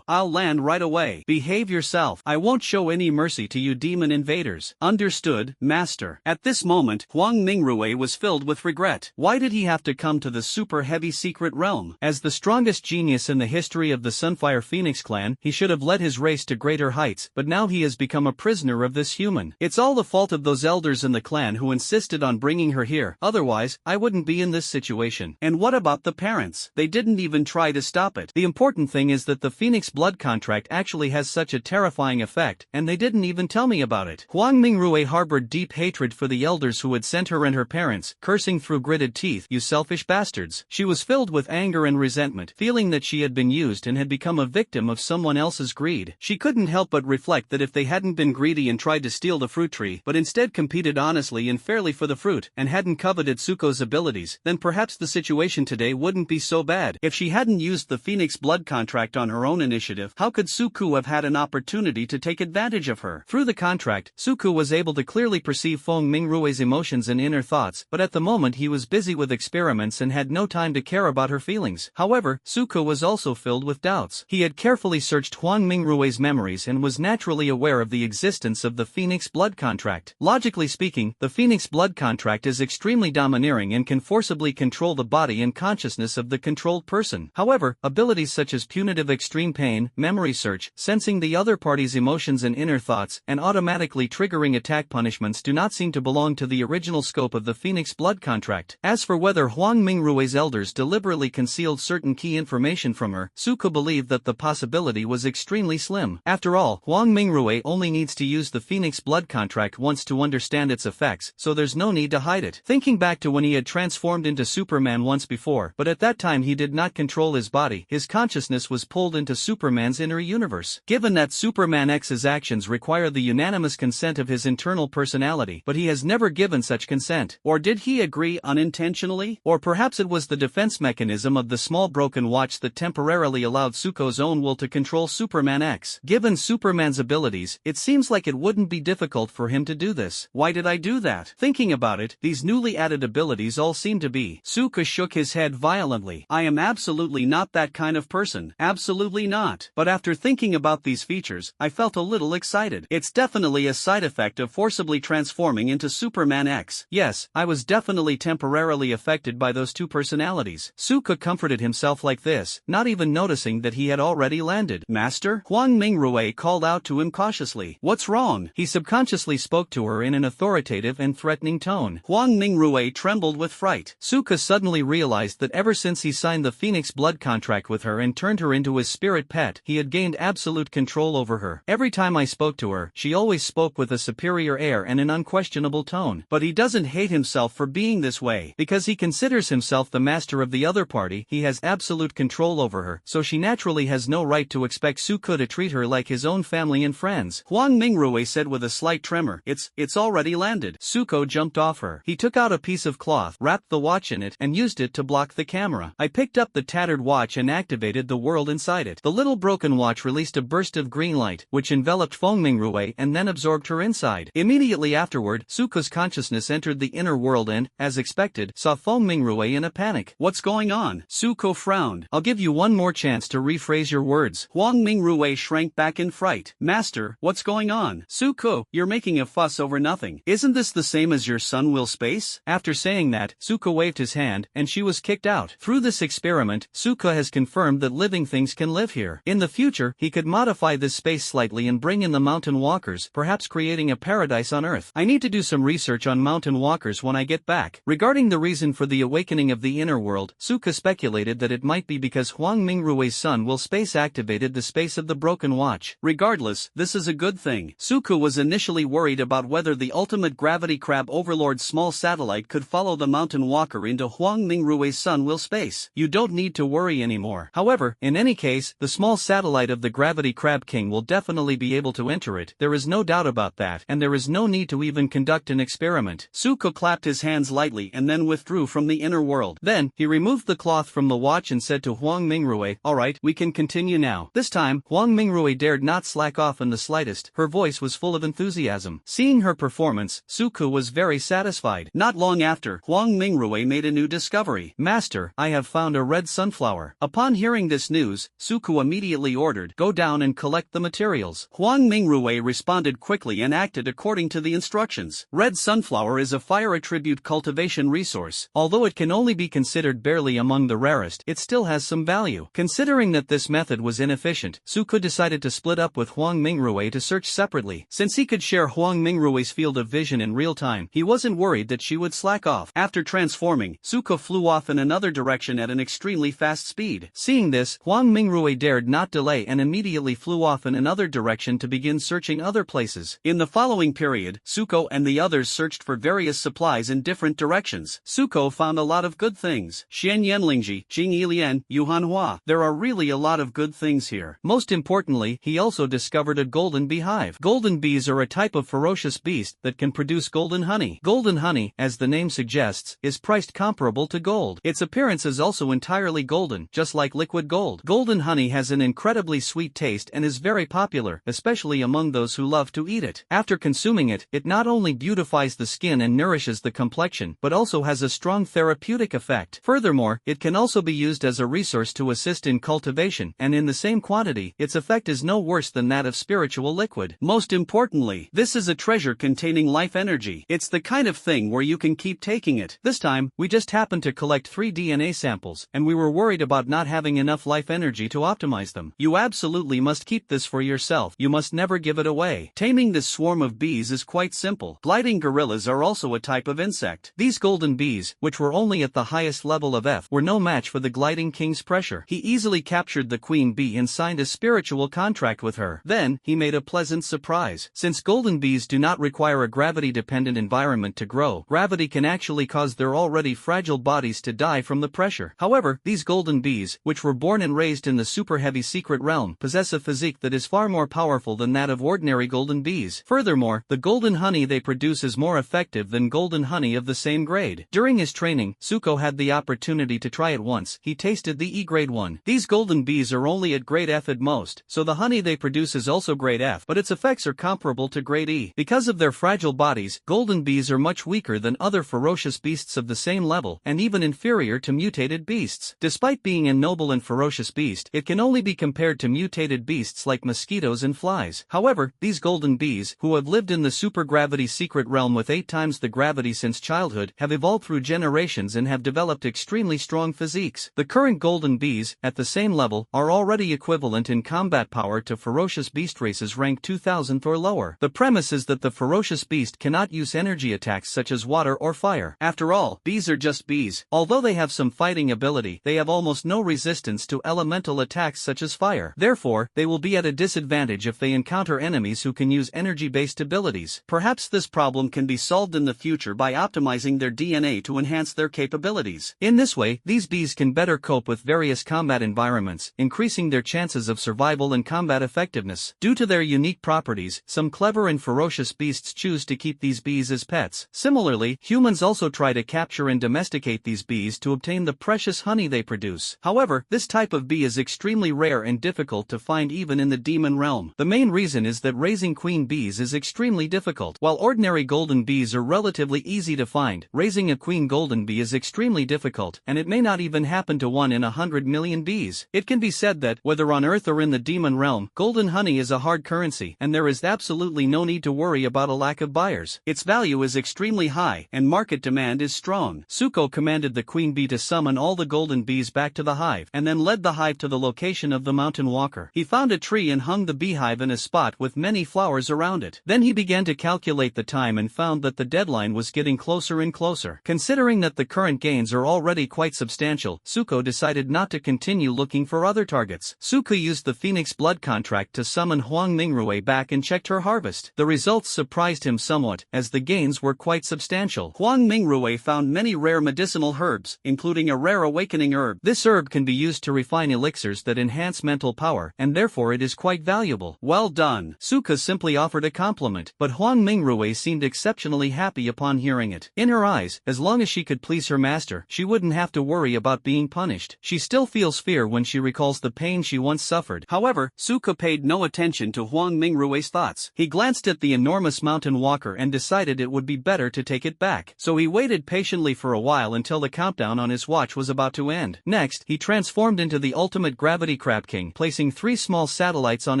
I'll land right away. Behave yourself. I won't show any mercy to you demon invaders. Understood, master. At this moment, Huang Mingrue was filled with regret. Why did he have to come to the super heavy secret realm? As the strongest genius in the history of the Sunfire Phoenix clan, he should have led his race to greater heights, but now he has become a prisoner of this human. It's all the fault of those elders in the clan who insisted on bringing her here, otherwise, I wouldn't be in this situation. And what about the parents? They didn't even try to stop it. The important thing is that the Phoenix Blood contract actually has such a terrifying effect, and they didn't even tell me about it. Huang Mingrue harbored deep hatred for the elders who had sent her and her parents, cursing through gritted teeth, "You selfish bastards." She was filled with anger and resentment, feeling that she had been used and had become a victim of someone else's greed. She couldn't help but reflect that if they hadn't been greedy and tried to steal the fruit tree, but instead competed honestly and fairly for the fruit, and hadn't coveted Suko's abilities, then perhaps the situation today wouldn't be so bad. If she hadn't used the Phoenix Blood contract on her own initiative, how could Suku have had an opportunity to take advantage of her? Through the contract, Suku was able to clearly perceive Feng Mingrue's emotions and inner thoughts, but at the moment he was busy with experiments and had no time to care about her feelings. However, Suku was also filled with doubts. He had carefully searched Huang Mingrue's memories and was naturally aware of the existence of the Phoenix Blood contract. Logically speaking, the Phoenix Blood contract is extremely domineering and can forcibly control the body and consciousness of the controlled person. However, abilities such as punitive extreme pain, memory search, sensing the other party's emotions and inner thoughts, and automatically triggering attack punishments do not seem to belong to the original scope of the Phoenix Blood contract. As for whether Huang Mingrue's elders deliberately concealed certain key information from her, Suko believed that the possibility was extremely slim. After all, Huang Mingrue only needs to use the Phoenix Blood contract once to understand its effects, so there's no need to hide it. Thinking back to when he had transformed into Superman once before, but at that time he did not control his body, his consciousness was pulled into Superman's inner universe. Given that Superman X's actions require the unanimous consent of his internal personality, but he has never given such consent. Or did he agree unintentionally? Or perhaps it was the defense mechanism of the small broken watch that temporarily allowed Suko's own will to control Superman X. Given Superman's abilities, it seems like it wouldn't be difficult for him to do this. Why did I do that? Thinking about it, these newly added abilities all seem to be. Suko shook his head violently. I am absolutely not that kind of person. Absolutely not. But after thinking about these features, I felt a little excited. It's definitely a side effect of forcibly transforming into Superman X. Yes, I was definitely temporarily affected by those two personalities. Suko comforted himself like this, not even noticing that he had already landed. Master? Huang Mingrue called out to him cautiously. What's wrong? He subconsciously spoke to her in an authoritative and threatening tone. Huang Mingrue trembled with fright. Suko suddenly realized that ever since he signed the Phoenix Blood contract with her and turned her into his spirit pet, he had gained absolute control over her. Every time I spoke to her, she always spoke with a superior air and an unquestionable tone. But he doesn't hate himself for being this way. Because he considers himself the master of the other party, he has absolute control over her, so she naturally has no right to expect Suko to treat her like his own family and friends. Huang Mingrue said with a slight tremor, It's already landed. Suko jumped off her. He took out a piece of cloth, wrapped the watch in it, and used it to block the camera. I picked up the tattered watch and activated the world inside it. The little broken watch released a burst of green light, which enveloped Feng Mingrue and then absorbed her inside. Immediately afterward, Suko's consciousness entered the inner world and, as expected, saw Feng Mingrue in a panic. What's going on? Suko frowned. I'll give you one more chance to rephrase your words. Huang Mingrue shrank back in fright. Master, what's going on? Suko, you're making a fuss over nothing. Isn't this the same as your sun will space? After saying that, Suko waved his hand, and she was kicked out. Through this experiment, Suko has confirmed that living things can live here. In the future, he could modify this space slightly and bring in the mountain walkers, perhaps creating a paradise on Earth. I need to do some research on mountain walkers when I get back. Regarding the reason for the awakening of the inner world, Suko speculated that it might be because Huang Mingrue's sun will space activated the space of the broken watch. Regardless, this is a good thing. Suko was initially worried about whether the ultimate gravity crab overlord's small satellite could follow the mountain walker into Huang Mingrue's sun will space. You don't need to worry anymore. However, in any case, the small satellite of the gravity crab king will definitely be able to enter it. There is no doubt about that, and there is no need to even conduct an experiment. Suko clapped his hands lightly and then withdrew from the inner world. Then, he removed the cloth from the watch and said to Huang Mingrue, Alright, we can continue now. This time, Huang Mingrue dared dared not slack off in the slightest. Her voice was full of enthusiasm. Seeing her performance, Suko was very satisfied. Not long after, Huang Mingrui made a new discovery. Master, I have found a red sunflower. Upon hearing this news, Suko immediately ordered, go down and collect the materials. Huang Mingrui responded quickly and acted according to the instructions. Red sunflower is a fire attribute cultivation resource. Although it can only be considered barely among the rarest, it still has some value. Considering that this method was inefficient, Suko decided to split up with Huang Mingrui to search separately. Since he could share Huang Mingrui's field of vision in real time, he wasn't worried that she would slack off. After transforming, Suko flew off in another direction at an extremely fast speed. Seeing this, Huang Mingrui dared not delay and immediately flew off in another direction to begin searching other places. In the following period, Suko and the others searched for various supplies in different directions. Suko found a lot of good things. Xian Yanlingji, Jing Yilian, Yuhanhua. There are really a lot of good things here. Most importantly, he also discovered a golden beehive. Golden bees are a type of ferocious beast that can produce golden honey. Golden honey, as the name suggests, is priced comparable to gold. Its appearance is also entirely golden, just like liquid gold. Golden honey has an incredibly sweet taste and is very popular, especially among those who love to eat it. After consuming it, it not only beautifies the skin and nourishes the complexion, but also has a strong therapeutic effect. Furthermore, it can also be used as a resource to assist in cultivation, and in the same quantity, its effect is no worse than that of spiritual liquid. Most importantly, this is a treasure containing life energy. It's the kind of thing where you can keep taking it. This time, we just happened to collect 3 DNA samples, and we were worried about not having enough life energy to optimize them. You absolutely must keep this for yourself. You must never give it away. Taming this swarm of bees is quite simple. Gliding gorillas are also a type of insect. These golden bees, which were only at the highest level of F, were no match for the gliding king's pressure. He easily captured the queen bee and signed a spiritual contract with her. Then, he made a pleasant surprise. Since golden bees do not require a gravity-dependent environment to grow, gravity can actually cause their already fragile bodies to die from the pressure. However, these golden bees, which were born and raised in the super-heavy secret realm, possess a physique that is far more powerful than that of ordinary golden bees. Furthermore, the golden honey they produce is more effective than golden honey of the same grade. During his training, Suko had the opportunity to try it once. He tasted the E-grade one. These golden bees are only at grade F at most, so the honey they produce is also grade F, but its effects are comparable to grade E. Because of their fragile bodies, golden bees are much weaker than other ferocious beasts of the same level, and even inferior to mutated beasts. Despite being a noble and ferocious beast, it can only be compared to mutated beasts like mosquitoes and flies. However, these golden bees, who have lived in the supergravity secret realm with 8 times the gravity since childhood, have evolved through generations and have developed extremely strong physiques. The current golden bees, at the same level, are already equivalent in combat power to ferocious beast races ranked 2000th or lower. The premise is that the ferocious beast cannot use energy attacks such as water or fire. After all, bees are just bees. Although they have some fighting ability, they have almost no resistance to elemental attacks such as fire. Therefore, they will be at a disadvantage if they encounter enemies who can use energy-based abilities. Perhaps this problem can be solved in the future by optimizing their DNA to enhance their capabilities. In this way, these bees can better cope with various combat environments, increasing their chances of survival and combat effectiveness. Due to their unique properties, some clever and ferocious beasts choose to keep these bees as pets. Similarly, humans also try to capture and domesticate these bees to obtain the precious honey they produce. However, this type of bee is extremely rare and difficult to find even in the demon realm. The main reason is that raising queen bees is extremely difficult. While ordinary golden bees are relatively easy to find, raising a queen golden bee is extremely difficult, and it may not even happen to 1 in 100 million bees. It can be said that, whether on Earth or in the demon realm, golden honey is a hard currency, and there is absolutely no need to worry about a lack of buyers. Its value is extremely high, and market demand is strong. Suko commanded the queen bee to summon all the golden bees back to the hive, and then led the hive to the location of the mountain walker. He found a tree and hung the beehive in a spot with many flowers around it. Then he began to calculate the time and found that the deadline was getting closer and closer. Considering that the current gains are already quite substantial, Suko decided not to continue looking for other targets. Suko used the Phoenix Blood contract to summon Huang Mingrui back and checked her harvest. The results surprised him somewhat, as the gains were quite substantial. Huang Mingrui found many rare medicinal herbs, including a rare awakening herb. This herb can be used to refine elixirs that enhance mental power, and therefore it is quite valuable. Well done. Suka simply offered a compliment, but Huang Mingrui seemed exceptionally happy upon hearing it. In her eyes, as long as she could please her master, she wouldn't have to worry about being punished. She still feels fear when she recalls the pain she once suffered. However, Suka Suko paid no attention to Huang Mingrue's thoughts. He glanced at the enormous mountain walker and decided it would be better to take it back. So he waited patiently for a while until the countdown on his watch was about to end. Next, he transformed into the ultimate gravity crab king, placing 3 small satellites on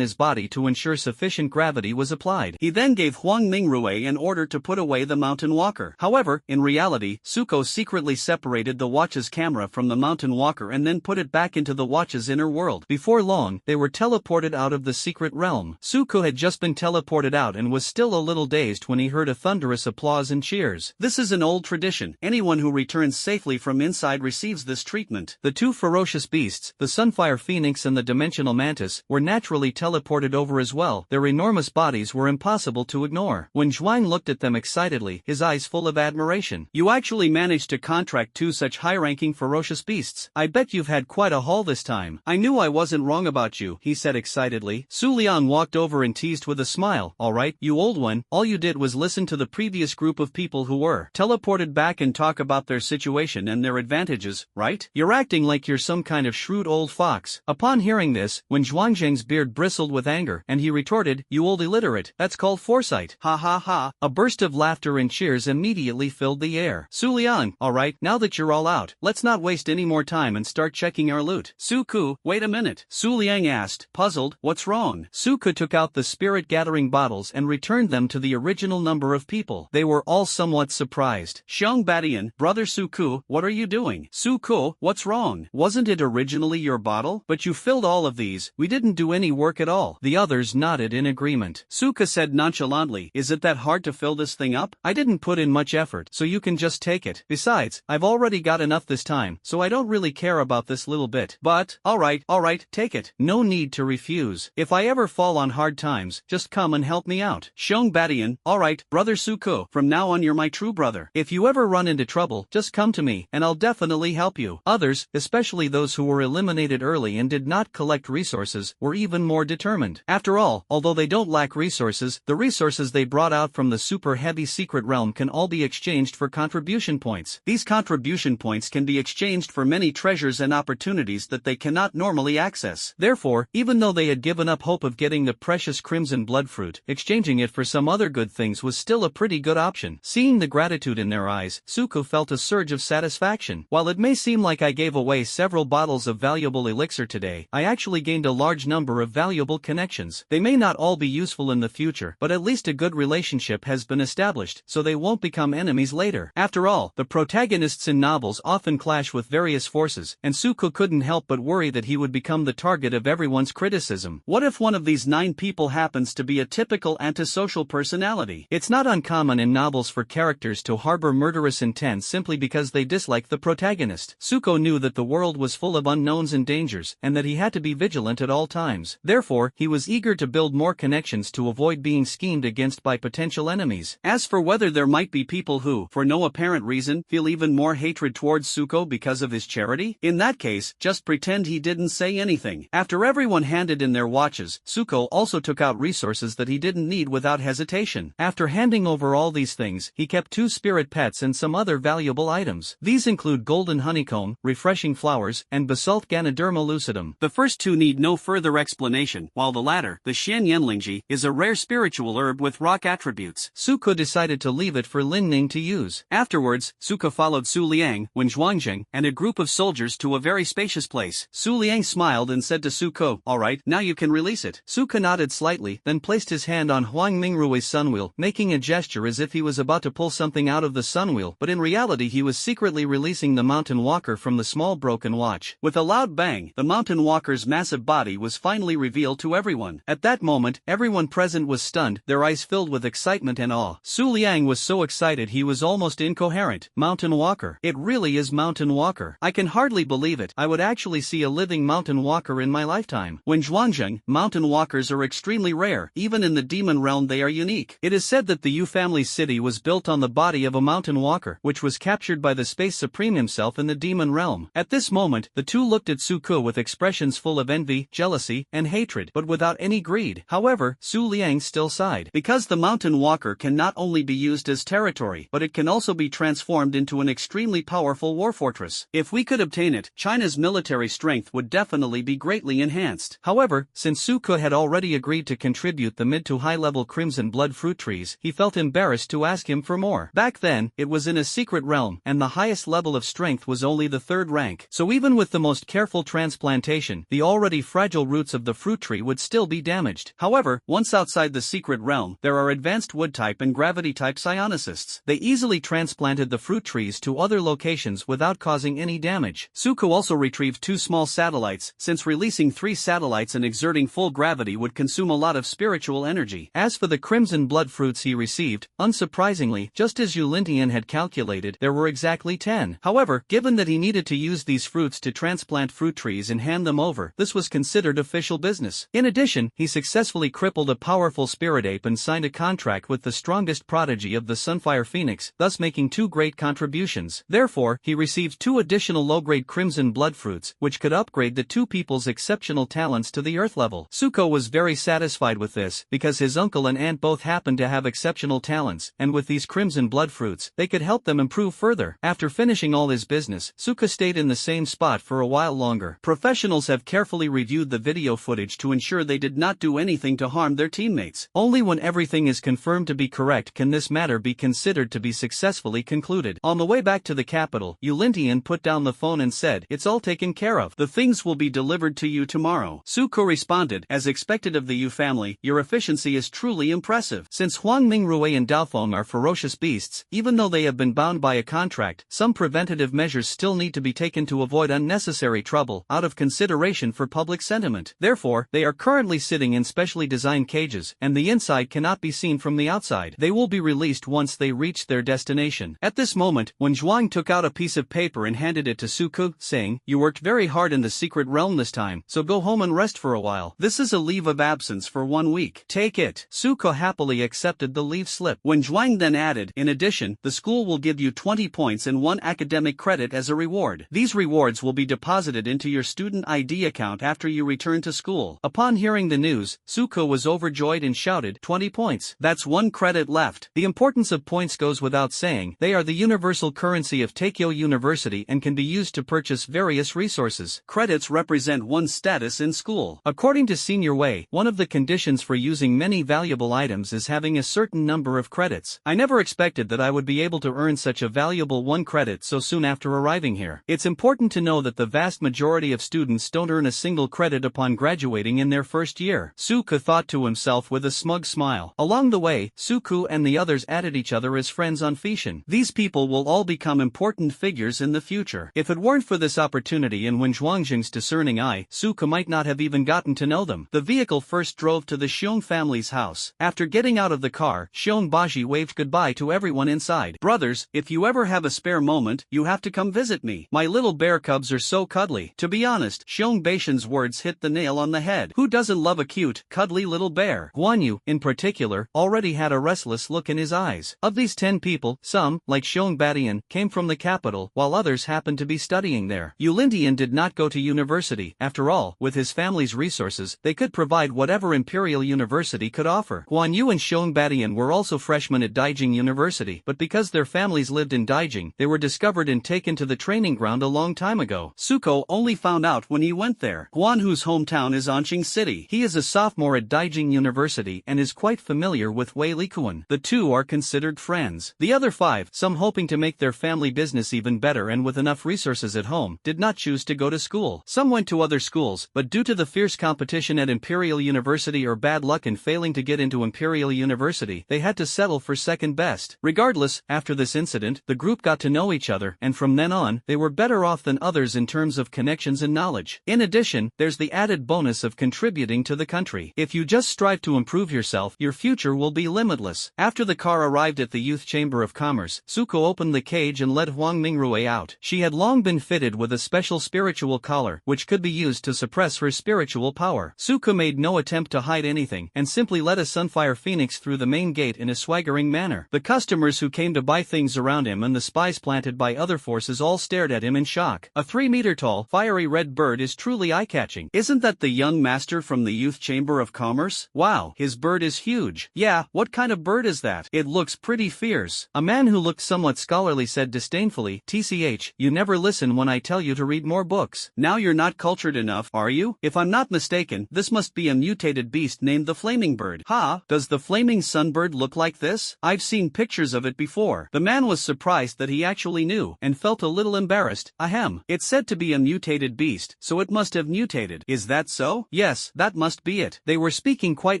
his body to ensure sufficient gravity was applied. He then gave Huang Mingrue an order to put away the mountain walker. However, in reality, Suko secretly separated the watch's camera from the mountain walker and then put it back into the watch's inner world. Before long, they were teleported out of the secret realm. Suko had just been teleported out and was still a little dazed when he heard a thunderous applause and cheers. This is an old tradition. Anyone who returns safely from inside receives this treatment. The 2 ferocious beasts, the Sunfire Phoenix and the Dimensional Mantis, were naturally teleported over as well. Their enormous bodies were impossible to ignore. When Zhuang looked at them excitedly, his eyes full of admiration. "You actually managed to contract 2 such high-ranking ferocious beasts. I bet you've had quite a haul this time. I knew I wasn't wrong about you," he said excitedly. Su Liang walked over and teased with a smile. "Alright, you old one, all you did was listen to the previous group of people who were teleported back and talk about their situation and their advantages, right? You're acting like you're some kind of shrewd old fox." Upon hearing this, when Zhuangzheng's beard bristled with anger, and he retorted, "You old illiterate, that's called foresight. Ha ha ha." A burst of laughter and cheers immediately filled the air. "Su Liang, alright, now that you're all out, let's not waste any more time and start checking our loot." "Suku, wait a minute," Su Liang asked, puzzled, "what's wrong?" Suku took out the spirit-gathering bottles and returned them to the original number of people. They were all somewhat surprised. "Xiong Badian, brother Suku, what are you doing?" "Suku, what's wrong? Wasn't it originally your bottle? But you filled all of these, we didn't do any work at all." The others nodded in agreement. Suka said nonchalantly, "Is it that hard to fill this thing up? I didn't put in much effort, so you can just take it. Besides, I've already got enough this time, so I don't really care about this little bit. But, alright, take it. No need to refuse. If I ever fall on hard times, just come and help me out." Xiong Badian, "Alright, brother Suku, from now on you're my true brother. If you ever run into trouble, just come to me, and I'll definitely help you." Others, especially those who were eliminated early and did not collect resources, were even more determined. After all, although they don't lack resources, the resources they brought out from the super heavy secret realm can all be exchanged for contribution points. These contribution points can be exchanged for many treasures and opportunities that they cannot normally access. Therefore, even though they had given up hope of getting the precious crimson bloodfruit, exchanging it for some other good things was still a pretty good option. Seeing the gratitude in their eyes, Suku felt a surge of satisfaction. "While it may seem like I gave away several bottles of valuable elixir today, I actually gained a large number of valuable connections. They may not all be useful in the future, but at least a good relationship has been established, so they won't become enemies later." After all, the protagonists in novels often clash with various forces, and Suku couldn't help but worry that he would become the target of everyone's criticism. What if one of these 9 people happens to be a typical antisocial personality? It's not uncommon in novels for characters to harbor murderous intent simply because they dislike the protagonist. Suko knew that the world was full of unknowns and dangers, and that he had to be vigilant at all times. Therefore, he was eager to build more connections to avoid being schemed against by potential enemies. As for whether there might be people who, for no apparent reason, feel even more hatred towards Suko because of his charity, in that case, just pretend he didn't say anything. After everyone handed in their watches, Suko also took out resources that he didn't need without hesitation. After handing over all these things, he kept 2 spirit pets and some other valuable items. These include golden honeycomb, refreshing flowers, and basalt Ganoderma lucidum. The first 2 need no further explanation, while the latter, the Xian Yanlingji, is a rare spiritual herb with rock attributes. Suko decided to leave it for Lin Ning to use. Afterwards, Suko followed Su Liang, Wen Zhuangzheng, and a group of soldiers to a very spacious place. Su Liang smiled and said to Suko, "Alright, now you can release it." Suko nodded slightly, then placed his hand on Huang Mingrue's sunwheel, making a gesture as if he was about to pull something out of the sunwheel, but in reality he was secretly releasing the mountain walker from the small broken watch. With a loud bang, the mountain walker's massive body was finally revealed to everyone. At that moment, everyone present was stunned, their eyes filled with excitement and awe. Su Liang was so excited he was almost incoherent. "Mountain walker. It really is mountain walker. I can hardly believe it. I would actually see a living mountain walker in my lifetime." When Zhuangzheng, mountain walkers are extremely rare. Even in the demon realm they are unique. It is said that the Yu family's city was built on the body of a mountain walker, which was captured by the Space Supreme himself in the demon realm. At this moment, the 2 looked at Suku with expressions full of envy, jealousy, and hatred, but without any greed. However, Su Liang still sighed. Because the mountain walker can not only be used as territory, but it can also be transformed into an extremely powerful war fortress. If we could obtain it, China's military strength would definitely be greatly enhanced. However, However, since Suko had already agreed to contribute the mid to high level crimson blood fruit trees, he felt embarrassed to ask him for more. Back then, it was in a secret realm, and the highest level of strength was only the 3rd rank. So even with the most careful transplantation, the already fragile roots of the fruit tree would still be damaged. However, once outside the secret realm, there are advanced wood-type and gravity-type psionicists. They easily transplanted the fruit trees to other locations without causing any damage. Suko also retrieved 2 small satellites, since releasing 3 satellites and exerting full gravity would consume a lot of spiritual energy. As for the crimson blood fruits he received, unsurprisingly, just as Yulintian had calculated, there were exactly 10. However, given that he needed to use these fruits to transplant fruit trees and hand them over, this was considered official business. In addition, he successfully crippled a powerful spirit ape and signed a contract with the strongest prodigy of the Sunfire Phoenix, thus making 2 great contributions. Therefore, he received 2 additional low-grade crimson blood fruits, which could upgrade the 2 people's exceptional talents to the earth level. Suko was very satisfied with this, because his uncle and aunt both happened to have exceptional talents, and with these crimson blood fruits, they could help them improve further. After finishing all his business, Suko stayed in the same spot for a while longer. Professionals have carefully reviewed the video footage to ensure they did not do anything to harm their teammates. Only when everything is confirmed to be correct can this matter be considered to be successfully concluded. On the way back to the capital, Yulintian put down the phone and said, "It's all taken care of. The things will be delivered to you tomorrow." Suko responded, "As expected of the Yu family, your efficiency is truly impressive." Since Huang Mingrui and Daofeng are ferocious beasts, even though they have been bound by a contract, some preventative measures still need to be taken to avoid unnecessary trouble, out of consideration for public sentiment. Therefore, they are currently sitting in specially designed cages, and the inside cannot be seen from the outside. They will be released once they reach their destination. At this moment, when Zhuang took out a piece of paper and handed it to Suko, saying, "You worked very hard in the secret realm this time, so go home and rest for a while. This is a leave of absence for 1 week. Take it." Suko happily accepted the leave slip. When Zhuang then added, "In addition, the school will give you 20 points and 1 academic credit as a reward. These rewards will be deposited into your student ID account after you return to school." Upon hearing the news, Suko was overjoyed and shouted, "20 points. That's 1 credit left." The importance of points goes without saying. They are the universal currency of Tokyo University and can be used to purchase various resources. Credits represent one's status in school. According to Senior Wei, one of the conditions for using many valuable items is having a certain number of credits. I never expected that I would be able to earn such a valuable 1 credit so soon after arriving here. It's important to know that the vast majority of students don't earn a single credit upon graduating in their first year. Suko thought to himself with a smug smile. Along the way, Suko and the others added each other as friends on Fishin. These people will all become important figures in the future. If it weren't for this opportunity and when Zhuangxing's discerning eye, Suko might not have even gotten to know them. The vehicle first drove to the Xiong family's house. After getting out of the car, Xiong Baji waved goodbye to everyone inside. "Brothers, if you ever have a spare moment, you have to come visit me. My little bear cubs are so cuddly." To be honest, Xiong Baishan's words hit the nail on the head. Who doesn't love a cute, cuddly little bear? Guan Yu, in particular, already had a restless look in his eyes. Of these 10 people, some, like Xiong Badian, came from the capital, while others happened to be studying there. Yulintian did not go to university. After all, with his family's resources, they could provide whatever Imperial University could offer. Guan Yu and Xiong Badian were also freshmen at Daijing University, but because their families lived in Daijing, they were discovered and taken to the training ground a long time ago. Suko only found out when he went there. Guan, whose hometown is Anqing City. He is a sophomore at Daijing University and is quite familiar with Wei Likuan. The two are considered friends. The other 5, some hoping to make their family business even better and with enough resources at home, did not choose to go to school. Some went to other schools, but due to the fierce competition at Imperial University or bad luck in failing to get into Imperial University, they had to settle for second best. Regardless, after this incident, the group got to know each other, and from then on, they were better off than others in terms of connections and knowledge. In addition, there's the added bonus of contributing to the country. If you just strive to improve yourself, your future will be limitless. After the car arrived at the Youth Chamber of Commerce, Suko opened the cage and let Huang Mingrui out. She had long been fitted with a special spiritual collar, which could be used to suppress her spiritual power. Suko made no attempt to hide anything, and simply led a Sunfire Phoenix through the main gate in a swaggering manner. The customers who came to buy things around him and the spies planted by other forces all stared at him in shock. A 3-meter-tall, fiery red bird is truly eye-catching. Isn't that the young master from the Youth Chamber of Commerce? Wow, his bird is huge. Yeah, what kind of bird is that? It looks pretty fierce. A man who looked somewhat scholarly said disdainfully, "TCH, you never listen when I tell you to read more books. Now you're not cultured enough, are you? If I'm not not mistaken, this must be a mutated beast named the flaming bird. Ha, does the flaming sunbird look like this? I've seen pictures of it before. The man was surprised that he actually knew, and felt a little embarrassed. Ahem. It's said to be a mutated beast, so it must have mutated. Is that so? Yes, that must be it. They were speaking quite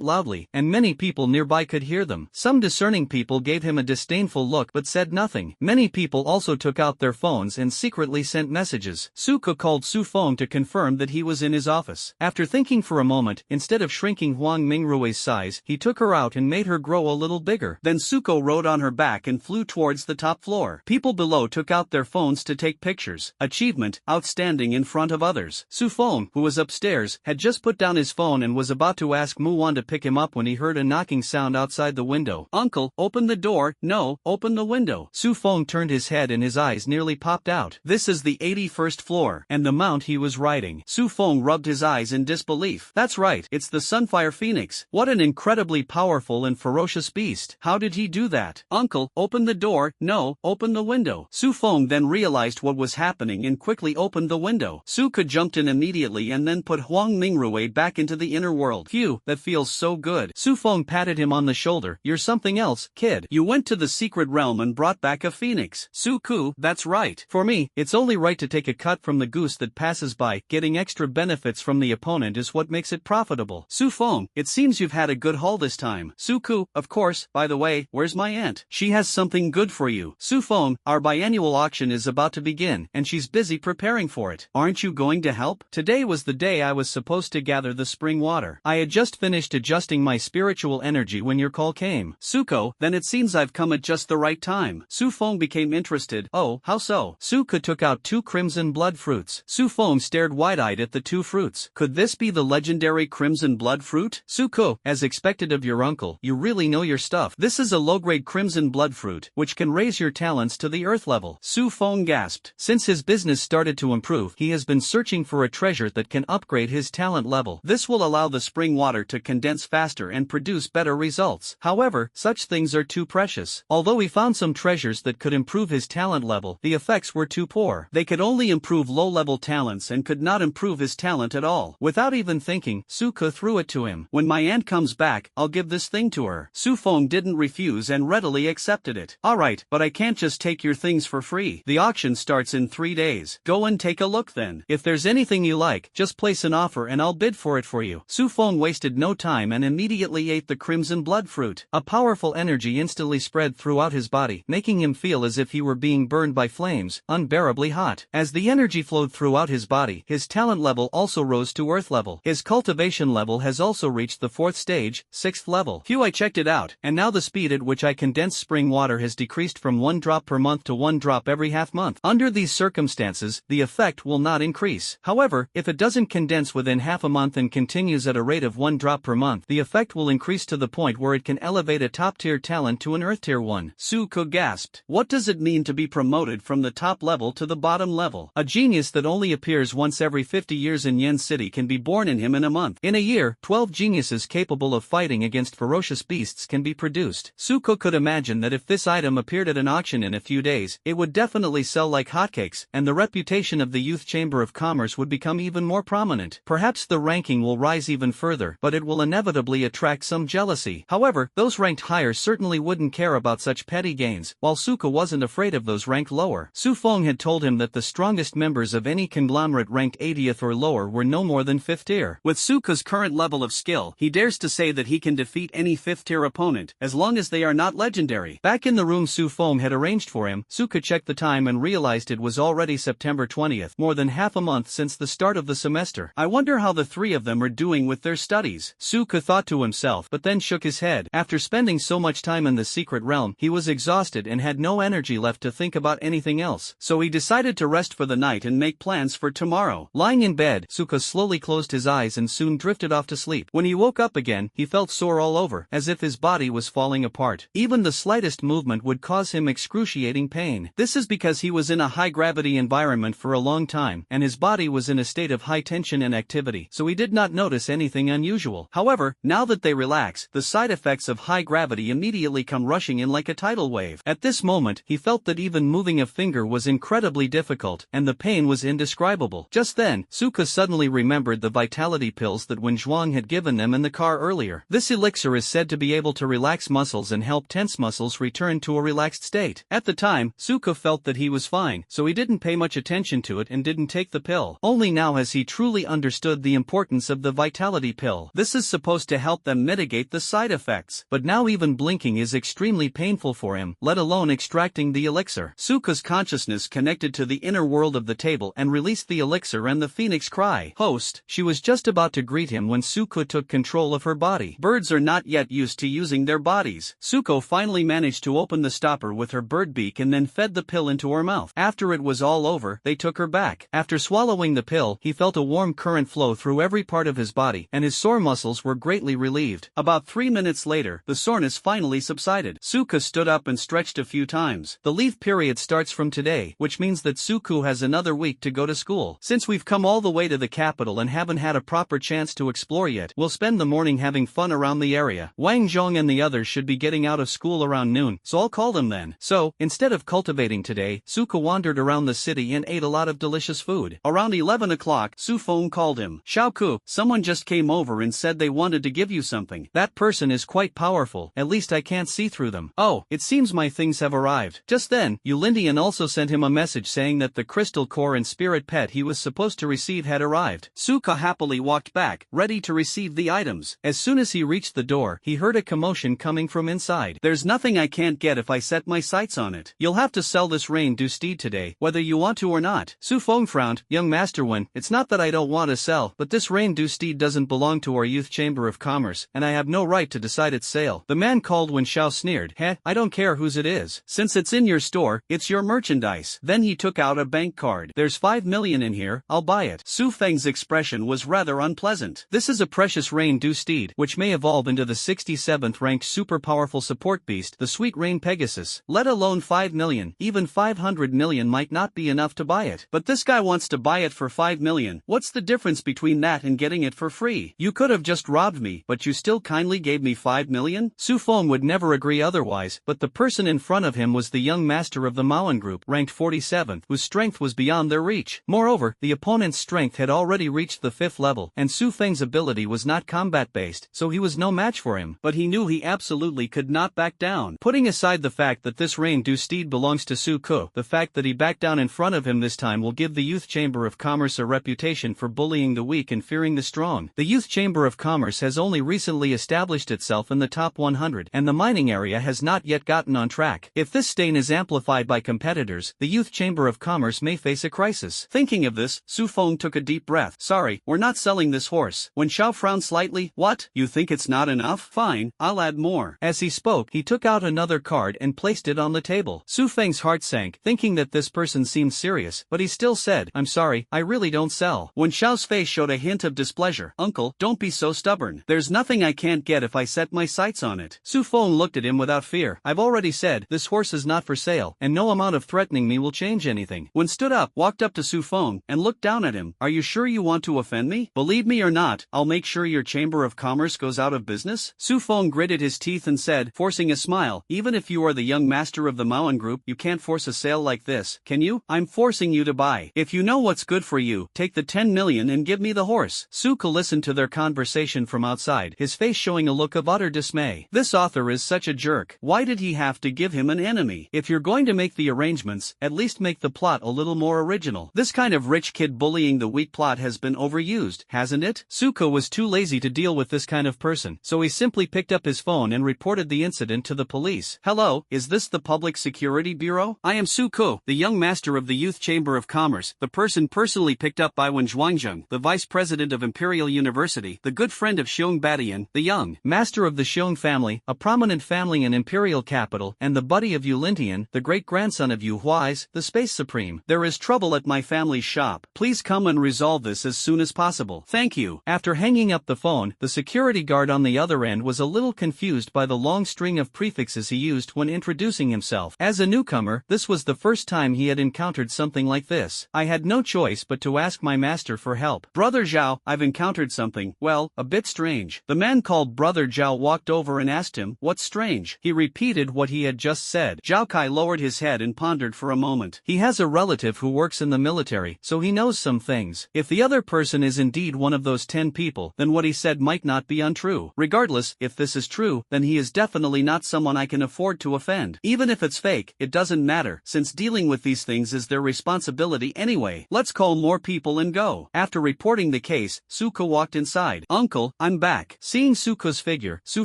loudly, and many people nearby could hear them. Some discerning people gave him a disdainful look but said nothing. Many people also took out their phones and secretly sent messages. Suko called Su Feng to confirm that he was in his office. After thinking for a moment, instead of shrinking Huang Mingrue's size, he took her out and made her grow a little bigger. Then Suko rode on her back and flew towards the top floor. People below took out their phones to take pictures. Achievement, outstanding in front of others. Su Feng, who was upstairs, had just put down his phone and was about to ask Muwan to pick him up when he heard a knocking sound outside the window. Uncle, open the door. No, open the window. Su Feng turned his head and his eyes nearly popped out. This is the 81st floor, and the mount he was riding. Su Feng rubbed his eyes in disbelief. That's right, it's the Sunfire Phoenix. What an incredibly powerful and ferocious beast. How did he do that? Uncle, open the door. No, open the window. Su Feng then realized what was happening and quickly opened the window. Suka jumped in immediately and then put Huang Mingrue back into the inner world. Phew, that feels so good. Su Feng patted him on the shoulder. You're something else, kid. You went to the secret realm and brought back a phoenix. Su Ku, that's right. For me, it's only right to take a cut from the goose that passes by. Getting extra benefits from the opponent is what makes it profitable. Su Feng, it seems you've had a good haul this time. Su Ku, of course. By the way, where's my aunt? She has something good for you. Su Feng, our biannual auction is about to begin, and she's busy preparing for it. Aren't you going to help? Today was the day I was supposed to gather the spring water. I had just finished adjusting my spiritual energy when your call came. Suko, then it seems I've come at just the right time. Su Feng became interested. Oh, how so? Suko took out 2 crimson blood fruits. Su Feng stared wide-eyed at the 2 fruits. Could this be the legendary crimson blood fruit? Suko, as expected of your uncle, you really know your stuff. This is a low-grade crimson blood fruit, which can raise your talents to the earth level. Su Feng gasped. Since his business started to improve, he has been searching for a treasure that can upgrade his talent level. This will allow the spring water to condense faster and produce better results. However, such things are too precious. Although he found some treasures that could improve his talent level, the effects were too poor. They could only improve low-level talents and could not improve his talent at all. Without even thinking, Suka threw it to him. When my aunt comes back, I'll give this thing to her. Su Feng didn't refuse and readily accepted it. Alright, but I can't just take your things for free. The auction starts in 3 days. Go and take a look then. If there's anything you like, just place an offer and I'll bid for it for you. Su Feng wasted no time and immediately ate the crimson blood fruit. A powerful energy instantly spread throughout his body, making him feel as if he were being burned by flames, unbearably hot. As the energy flowed throughout his body, his talent level also rose to earth level. His cultivation level has also reached the 4th stage, 6th level. Phew, I checked it out, and now the speed at which I condense spring water has decreased from 1 drop per month to 1 drop every half month. Under these circumstances, the effect will not increase. However, if it doesn't condense within half a month and continues at a rate of 1 drop per month, the effect will increase to the point where it can elevate a top-tier talent to an earth-tier one. Suko gasped. What does it mean to be promoted from the top level to the bottom level? A genius that only appears once every 50 years in Yen City can be born in him in a month. In a year, 12 geniuses capable of fighting against ferocious beasts can be produced. Suko could imagine that if this item appeared at an auction in a few days, it would definitely sell like hotcakes, and the reputation of the Youth Chamber of Commerce would become even more prominent. Perhaps the ranking will rise even further, but it will inevitably attract some jealousy. However, those ranked higher certainly wouldn't care about such petty gains, while Suko wasn't afraid of those ranked lower. Su Feng had told him that the strongest members of any conglomerate ranked 80th or lower were no more than 5th tier. With Suko's current level of skill, he dares to say that he can defeat any 5th tier opponent, as long as they are not legendary. Back in the room Su Feng had arranged for him, Suko checked the time and realized it was already September 20th, more than half a month since the start of the semester. I wonder how the 3 of them are doing with their studies. Suko thought to himself, but then shook his head. After spending so much time in the secret realm, he was exhausted and had no energy left to think about anything else, so he decided to rest for the night and make plans for tomorrow. Lying in bed, Suko slowly closed his eyes and soon drifted off to sleep. When he woke up again, he felt sore all over, as if his body was falling apart. Even the slightest movement would cause him excruciating pain. This is because he was in a high-gravity environment for a long time, and his body was in a state of high tension and activity, so he did not notice anything unusual. However, now that they relax, the side effects of high gravity immediately come rushing in like a tidal wave. At this moment, he felt that even moving a finger was incredibly difficult, and the pain was indescribable. Just then, Suka suddenly remembered remembered the vitality pills that Wen Zhuang had given them in the car earlier. This elixir is said to be able to relax muscles and help tense muscles return to a relaxed state. At the time, Suko felt that he was fine, so he didn't pay much attention to it and didn't take the pill. Only now has he truly understood the importance of the vitality pill. This is supposed to help them mitigate the side effects. But now even blinking is extremely painful for him, let alone extracting the elixir. Suko's consciousness connected to the inner world of the table and released the elixir and the phoenix cry. Host, she was just about to greet him when Suko took control of her body. Birds are not yet used to using their bodies. Suko finally managed to open the stopper with her bird beak and then fed the pill into her mouth. After it was all over, they took her back. After swallowing the pill, he felt a warm current flow through every part of his body, and his sore muscles were greatly relieved. About 3 minutes later, the soreness finally subsided. Suko stood up and stretched a few times. The leave period starts from today, which means that Suko has another week to go to school. Since we've come all the way to the capital and haven't had a proper chance to explore yet, we'll spend the morning having fun around the area. Wang Zhong and the others should be getting out of school around noon, so I'll call them then. So, instead of cultivating today, Suko wandered around the city and ate a lot of delicious food. Around 11 o'clock, Su Feng called him. Xiaoku, someone just came over and said they wanted to give you something. That person is quite powerful, at least I can't see through them. Oh, it seems my things have arrived. Just then, Yulindian also sent him a message saying that the crystal core and spirit pet he was supposed to receive had arrived. Suko happily walked back, ready to receive the items. As soon as he reached the door, he heard a commotion coming from inside. There's nothing I can't get if I set my sights on it. You'll have to sell this rain-dew steed today, whether you want to or not. Su Feng frowned. Young Master Wen, it's not that I don't want to sell, but this rain-dew steed doesn't belong to our youth chamber of commerce, and I have no right to decide its sale. The man called when Xiao sneered. Heh, I don't care whose it is. Since it's in your store, it's your merchandise. Then he took out a bank card. There's 5 million in here, I'll buy it. Su Feng's expression was rather unpleasant. This is a precious rain-dew steed, which may evolve into the 67th ranked super powerful support beast, the Sweet Rain Pegasus. Let alone 5 million, even 500 million might not be enough to buy it. But this guy wants to buy it for 5 million. What's the difference between that and getting it for free? You could have just robbed me, but you still kindly gave me 5 million? Su Feng would never agree otherwise, but the person in front of him was the young master of the Maoan group, ranked 47th, whose strength was beyond their reach. Moreover, the opponent's strength had already reached the 5th level, and Su Feng's ability was not combat-based, so he was no match for him, but he knew he absolutely could not back down. Putting aside the fact that this rain-dew steed belongs to Su Ku, the fact that he backed down in front of him this time will give the Youth Chamber of Commerce a reputation for bullying the weak and fearing the strong. The Youth Chamber of Commerce has only recently established itself in the top 100, and the mining area has not yet gotten on track. If this stain is amplified by competitors, the Youth Chamber of Commerce may face a crisis. Thinking of this, Su Feng took a deep breath. Sorry, we're not selling this horse. When Xiao frowned slightly, what? You think it's not enough? Fine, I'll add more. As he spoke, he took out another card and placed it on the table. Su Feng's heart sank, thinking that this person seemed serious, but he still said, I'm sorry, I really don't sell. When Xiao's face showed a hint of displeasure, Uncle, don't be so stubborn. There's nothing I can't get if I set my sights on it. Su Feng looked at him without fear. I've already said, this horse is not for sale, and no amount of threatening me will change anything. Wen stood up, walked up to Su Feng, and looked down at him. Are you sure you want to offend me? Believe me or not, I'll make sure your Chamber of Commerce goes out of business. Su Feng gritted his teeth and said, forcing a smile, even if you are the young master of the Maoan group, you can't force a sale like this, can you? I'm forcing you to buy. If you know what's good for you, take the 10 million and give me the horse. Su Ku listened to their conversation from outside, his face showing a look of utter dismay. This author is such a jerk. Why did he have to give him an enemy? If you're going to make the arrangements, at least make the plot a little more original. This kind of rich kid bullying the weak plot has been overused, hasn't it? Su Ku was too lazy to deal with this kind of person, so he simply picked up his phone and reported the incident to the police. Hello, is this the Public Security Bureau? I am Su Ku, the young master of the Youth Chamber of Commerce, the person personally picked up by Wen Zhuangzheng, the vice president of Imperial University, the good friend of Xiong Badian, the young master of the Xiong family, a prominent family in Imperial capital, and the buddy of Yulintian, the great-grandson of Yu Huai's, the Space Supreme. There is trouble at my family's shop. Please come and resolve this as soon as possible. Thank you. After hanging up the phone, the security guard on the other end was a little confused by the long string of prefixes he used when introducing himself. As a newcomer, this was the first time he had encountered something like this. I had no choice but to ask my master for help. Brother Zhao, I've encountered something, well, a bit strange. The man called Brother Zhao walked over and asked him, what's strange? He repeated what he had just said. Zhao Kai lowered his head and pondered for a moment. He has a relative who works in the military, so he knows some things. If the other person is indeed one of those 10 people, then what he said might not be untrue. Regardless, if this is true, then he is definitely not someone I can afford to offend. Even if it's fake, it doesn't matter, since dealing with these things is their responsibility anyway. Let's call more people and go. After reporting the case, Suko walked inside. Uncle, I'm back. Seeing Suko's figure, Su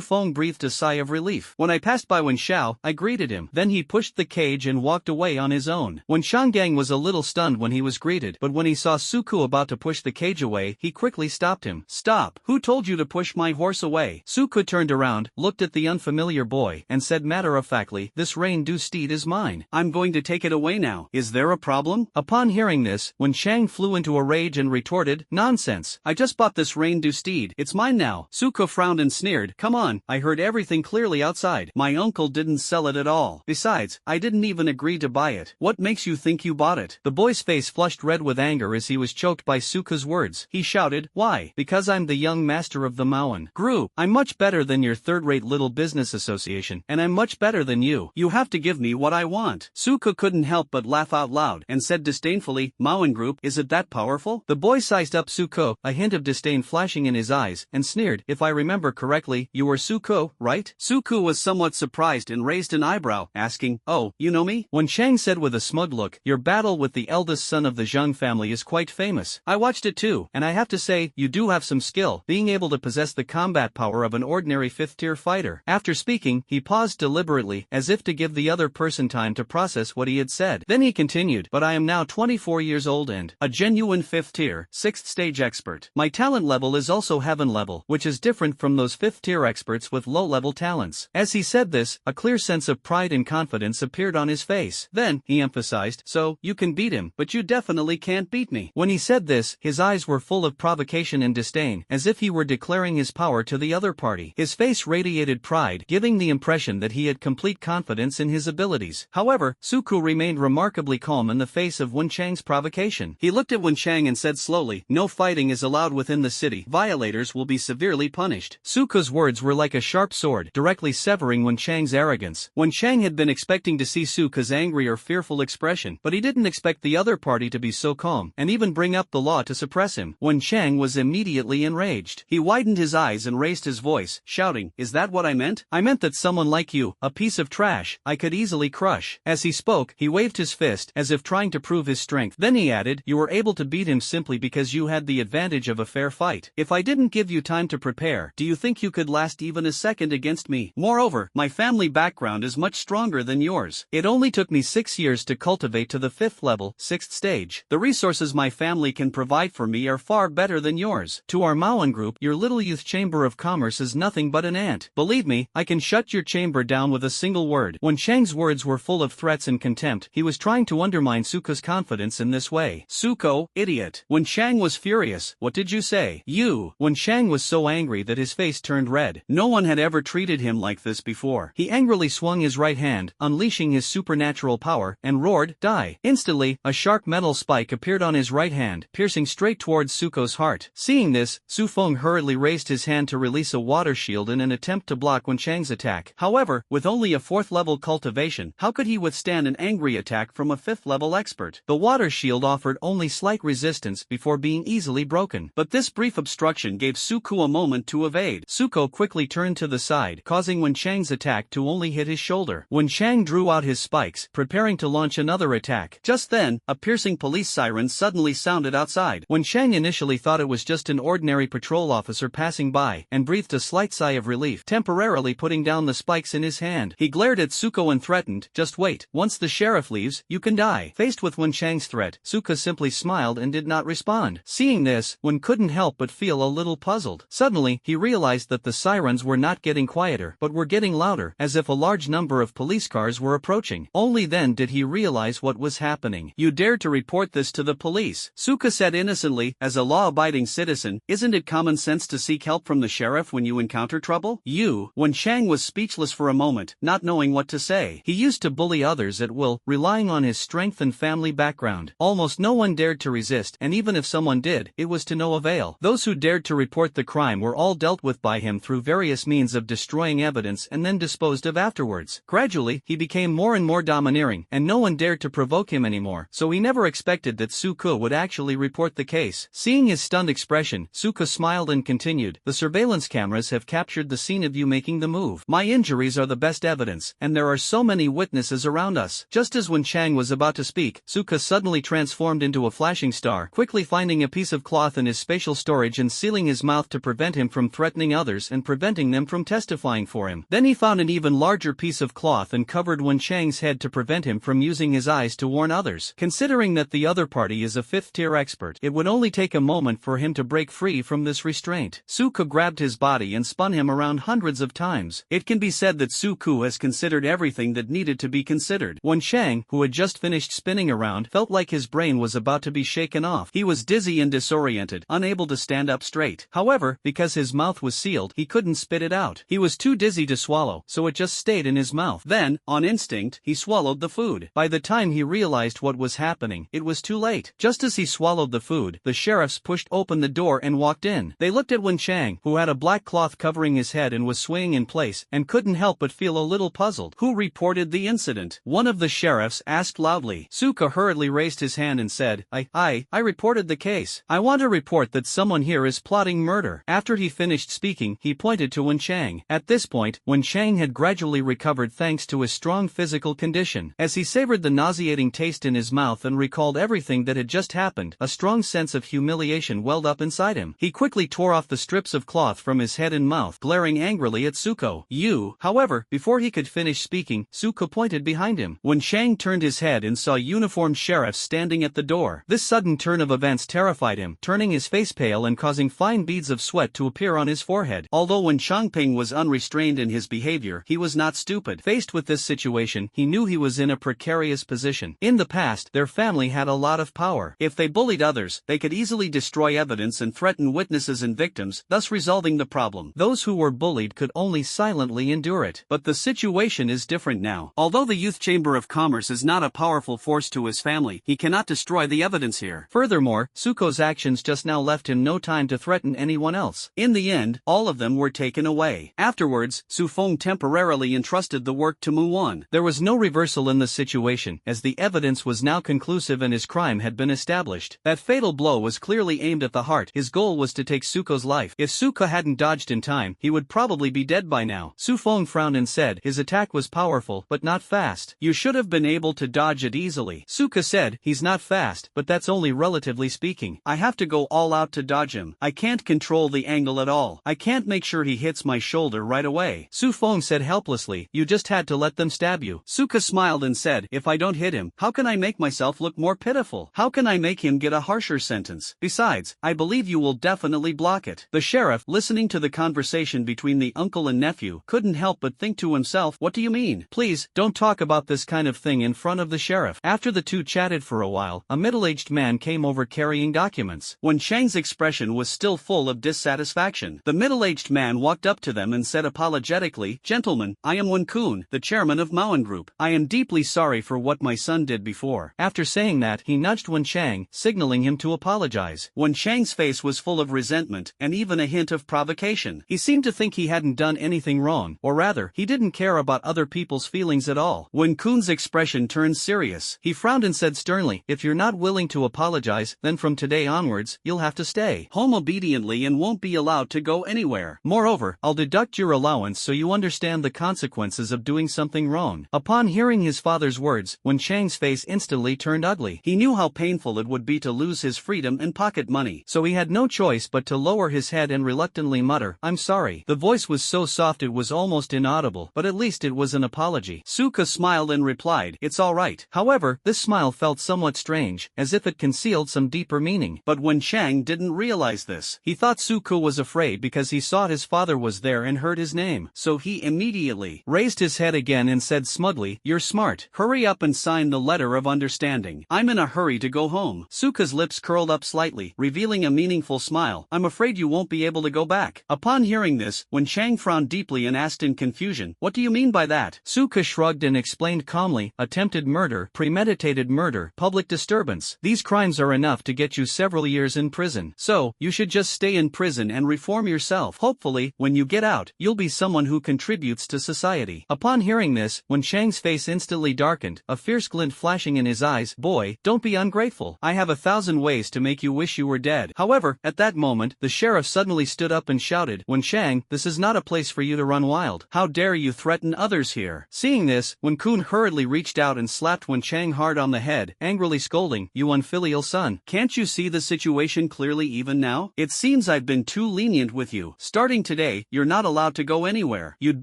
Feng breathed a sigh of relief. When I passed by Wen Xiao, I greeted him. Then he pushed the cage and walked away on his own. Wen Shanggang was a little stunned when he was greeted, but when he saw Suko about to push the cage away, he quickly stopped him. Stop! Who told you to push my horse away? Suko turned around, looked at the unfamiliar boy, and said matter-of-factly, this Rain-Du steed is mine. I'm going to take it away now. Is there a problem? Upon hearing this, Wen Shang flew into a rage and retorted, nonsense. I just bought this Rain-Du steed. It's mine now. Suko frowned and sneered, come on, I heard everything clearly outside. My uncle didn't sell it at all. Besides, I didn't even agree to buy it. What makes you think you bought it? The boy's face flushed red with anger as he was choked by Suko's words. He shouted, why? Because I'm the young master of the Maoan group. I'm much better than your third-rate little business association, and I'm much better than you. You have to give me what I want. Suko couldn't help but laugh out loud, and said disdainfully, Maoan group, is it that powerful? The boy sized up Suko, a hint of disdain flashing in his eyes, and sneered, if I remember correctly, you were Suko, right? Suko was somewhat surprised and raised an eyebrow, asking, oh, you know me? Wen Shang said with a smug look, your battle with the eldest son of the Zhang family is quite famous. I watched it too, and I have to say, you do have some skill, being able to possess the combat power of an ordinary 5th-tier fighter. After speaking, he paused deliberately, as if to give the other person time to process what he had said. Then he continued, but I am now 24 years old and a genuine 5th-tier, 6th-stage expert. My talent level is also heaven level, which is different from those 5th-tier experts with low-level talents. As he said this, a clear sense of pride and confidence appeared on his face. Then, he emphasized, so, you can beat him, but you definitely can't beat me. When he said this, his eyes were full of provocation and disdain, as if he were declaring his power to the other party. His face radiated pride, giving the impression that he had complete confidence in his abilities. However, Suko remained remarkably calm in the face of Wen Chang's provocation. He looked at Wen Chang and said slowly, no fighting is allowed within the city. Violators will be severely punished. Suko's words were like a sharp sword, directly severing Wen Chang's arrogance. Wen Chang had been expecting to see Suko's angry or fearful expression, but he didn't expect the other party to be so calm, and even bring up the law to suppress him. Wen Chang was immediately enraged. He widened his eyes and raised his voice, shouting, is that what I meant? I meant that someone like you, a piece of trash, I could easily crush. As he spoke, he waved his fist, as if trying to prove his strength. Then he added, you were able to beat him simply because you had the advantage of a fair fight. If I didn't give you time to prepare, do you think you could last even a second against me? Moreover, my family background is much stronger than yours. It only took me 6 years to cultivate to the 5th level, 6th stage. The resources my family can provide for me are far better than yours. To our Maoan group, your little youth chamber of commerce is nothing but an ant. Believe me, I can shut your chamber down with a single word. When Chang's words were full of threats and contempt, he was trying to undermine Suko's confidence in this way. Suko, idiot. When Chang was furious, what did you say? You. When Chang was so angry that his face turned red. No one had ever treated him like this before. He angrily swung his right hand, unleashing his supernatural power, and roared, die. Instantly, a sharp metal spike appeared on his right hand, piercing straight towards Suko's heart. Seeing this, Su Feng hurriedly raised his hand to release a water shield in an attempt to block Wen Chang's attack. However, with only a 4th level cultivation, how could he withstand an angry attack from a 5th level expert? The water shield offered only slight resistance before being easily broken. But this brief obstruction gave Suko a moment to evade. Suko quickly turned to the side, causing Wen Chang's attack to only hit his shoulder. Wen Chang drew out his spikes, preparing to launch another attack. Just then, a piercing police siren suddenly sounded outside. Wen Chang initially thought it was just an ordinary patrol officer passing by, and breathed a slight sigh of relief, temporarily putting down the spikes in his hand. He glared at Suko and threatened, just wait, once the sheriff leaves, you can die. Faced with Wen Chang's threat, Suko simply smiled and did not respond. Seeing this, Wen couldn't help but feel a little puzzled. Suddenly, he realized that the sirens were not getting quieter, but were getting louder, as if a large number of police cars were approaching. Only then did he realize what was happening. You dared to report this to the police? Suko said innocently, as a law-abiding citizen, isn't it common sense to seek help from the sheriff when you encounter trouble? You. Wen Chang was speechless for a moment, not knowing what to say. He used to bully others at will, relying on his strength and family background. Almost no one dared to resist, and even if someone did, it was to no avail. Those who dared to report the crime were all dealt with by him through various means of destroying evidence and then disposed of afterwards. Gradually, he became more and more domineering, and no one dared to provoke him anymore, so he never expected that Suko would actually report the case. Seeing his stunned expression, Suka smiled and continued, the surveillance cameras have captured the scene of you making the move. My injuries are the best evidence, and there are so many witnesses around us. Just as when Chang was about to speak, Suka suddenly transformed into a flashing star, quickly finding a piece of cloth in his spatial storage and sealing his mouth to prevent him from threatening others and preventing them from testifying for him. Then he found an even larger piece of cloth and covered Wen Chang's head to prevent him from using his eyes to warn others. Considering that the other party is a fifth-tier expert, it would only take a moment for him to break free from this restraint. Suka grabbed his body and spun him around hundreds of times. It can be said that Suku has considered everything that needed to be considered. Wen Chang, who had just finished spinning around, felt like his brain was about to be shaken off. He was dizzy and disoriented, unable to stand up straight. However, because his mouth was sealed, he couldn't spit it out. He was too dizzy to swallow, so it just stayed in his mouth. Then, on instinct, he swallowed the food. By the time he realized what was happening, it was too late. Just as he swallowed the food, the sheriffs pushed open the door and walked in. They looked at Wen Chang, who had a black cloth covering his head and was swaying in place, and couldn't help but feel a little puzzled. Who reported the incident? One of the sheriffs asked loudly. Suka hurriedly raised his hand and said, I reported the case. I want to report that someone here is plotting murder. After he finished speaking, he pointed to Wen Chang. At this point, Wen Chang had gradually recovered thanks to his strong physical condition. As he savored the nauseating taste in his mouth and recalled everything that had just happened, a strong sense of humiliation welled up inside him. He quickly tore off the strips of cloth from his head and mouth, glaring angrily at Suko. You. However, before he could finish speaking, Suko pointed behind him. Wen Chang turned his head and saw uniformed sheriffs standing at the door. This sudden turn of events terrified him, turning his face pale and causing fine beads of sweat to appear on his forehead. Although Wen Changping was unrestrained in his behavior, he was not stupid. Faced with this situation, he knew he was in a precarious position. In the past, their family had a lot of power. If they bullied others, they could easily destroy evidence and threaten witnesses and victims, thus resolving the problem. Those who were bullied could only silently endure it. But the situation is different now. Although the Youth Chamber of Commerce is not a powerful force to his family, he cannot destroy the evidence here. Furthermore, Suko's actions just now left him no time to threaten anyone else. In the end, all of them were taken away. Afterwards, Su Feng temporarily entrusted the work to Mu Wan. There was no reversal in the situation, as the evidence was now conclusive and his crime had been established. That fatal blow was clearly aimed at the heart. His goal was to take Suko's life. If Suko hadn't dodged in time, he would probably be dead by now. Su Feng frowned and said, his attack was powerful, but not fast. You should have been able to dodge it easily. Suka said, he's not fast, but that's only relatively speaking. I have to go all out to dodge him. I can't control the angle at all. I can't make sure he hits my shoulder right away. Su Feng said helplessly, you just had to let them stab you. Suka smiled and said, if I don't hit him, how can I make myself look more pitiful? How can I make him get a harsher sentence? Besides, I believe you will definitely block it. The sheriff, listening to the conversation between the uncle and nephew, couldn't help but think to himself, what do you mean? Please, don't talk about this kind of thing in front of the sheriff. After the two chatted for a while, a middle-aged man came over carrying documents. Wen Chang's expression was still full of dissatisfaction. The middle-aged man walked up to them and said apologetically, gentlemen, I am Wen Kun, the chairman of Maoan Group. I am deeply sorry for what my son did before. After saying that, he nudged Wen Chang, signaling him to apologize. Wen Chang's face was full of resentment, and even a hint of provocation. He seemed to think he hadn't done anything wrong, or rather, he didn't care about other people's feelings at all. Wen Kun's expression turned serious. He frowned and said sternly, if you're not willing to apologize, then from today onwards, you'll have to stay home obediently and won't be allowed to go anywhere. Moreover, I'll deduct your allowance so you understand the consequences of doing something wrong. Upon hearing his father's words, Wen Chang's face instantly turned ugly. He knew how painful it would be to lose his freedom and pocket money, so he had no choice but to lower his head and reluctantly mutter, I'm sorry. The voice was so soft it was almost inaudible, but at least it was an apology. Suka smiled and replied, it's all right. However, this smile felt somewhat strange, as if it concealed some deeper meaning. But Wen Chang didn't realize this. He thought Suku was afraid because he saw his father was there and heard his name, so he immediately raised his head again and said smugly, you're smart. Hurry up and sign the letter of understanding. I'm in a hurry to go home. Suka's lips curled up slightly, revealing a meaningful smile. I'm afraid you won't be able to go back. Upon hearing this, Wen Chang frowned deeply and asked in confusion, what do you mean by that? Suka shrugged and explained calmly, attempted murder, premeditated murder, public disturbance. These crimes are enough to get you several years in prison. So, you should just stay in prison and reform yourself. Hopefully, when you get out, you'll be someone who contributes to society. Upon hearing this, Wen Chang's face instantly darkened, a fierce glint flashing in his eyes. Boy, don't be ungrateful. I have 1,000 ways face to make you wish you were dead. However, at that moment, the sheriff suddenly stood up and shouted, "Wen Chang, this is not a place for you to run wild. How dare you threaten others here?" Seeing this, Wen Kun hurriedly reached out and slapped Wen Chang hard on the head, angrily scolding, "You unfilial son. Can't you see the situation clearly even now? It seems I've been too lenient with you. Starting today, you're not allowed to go anywhere. You'd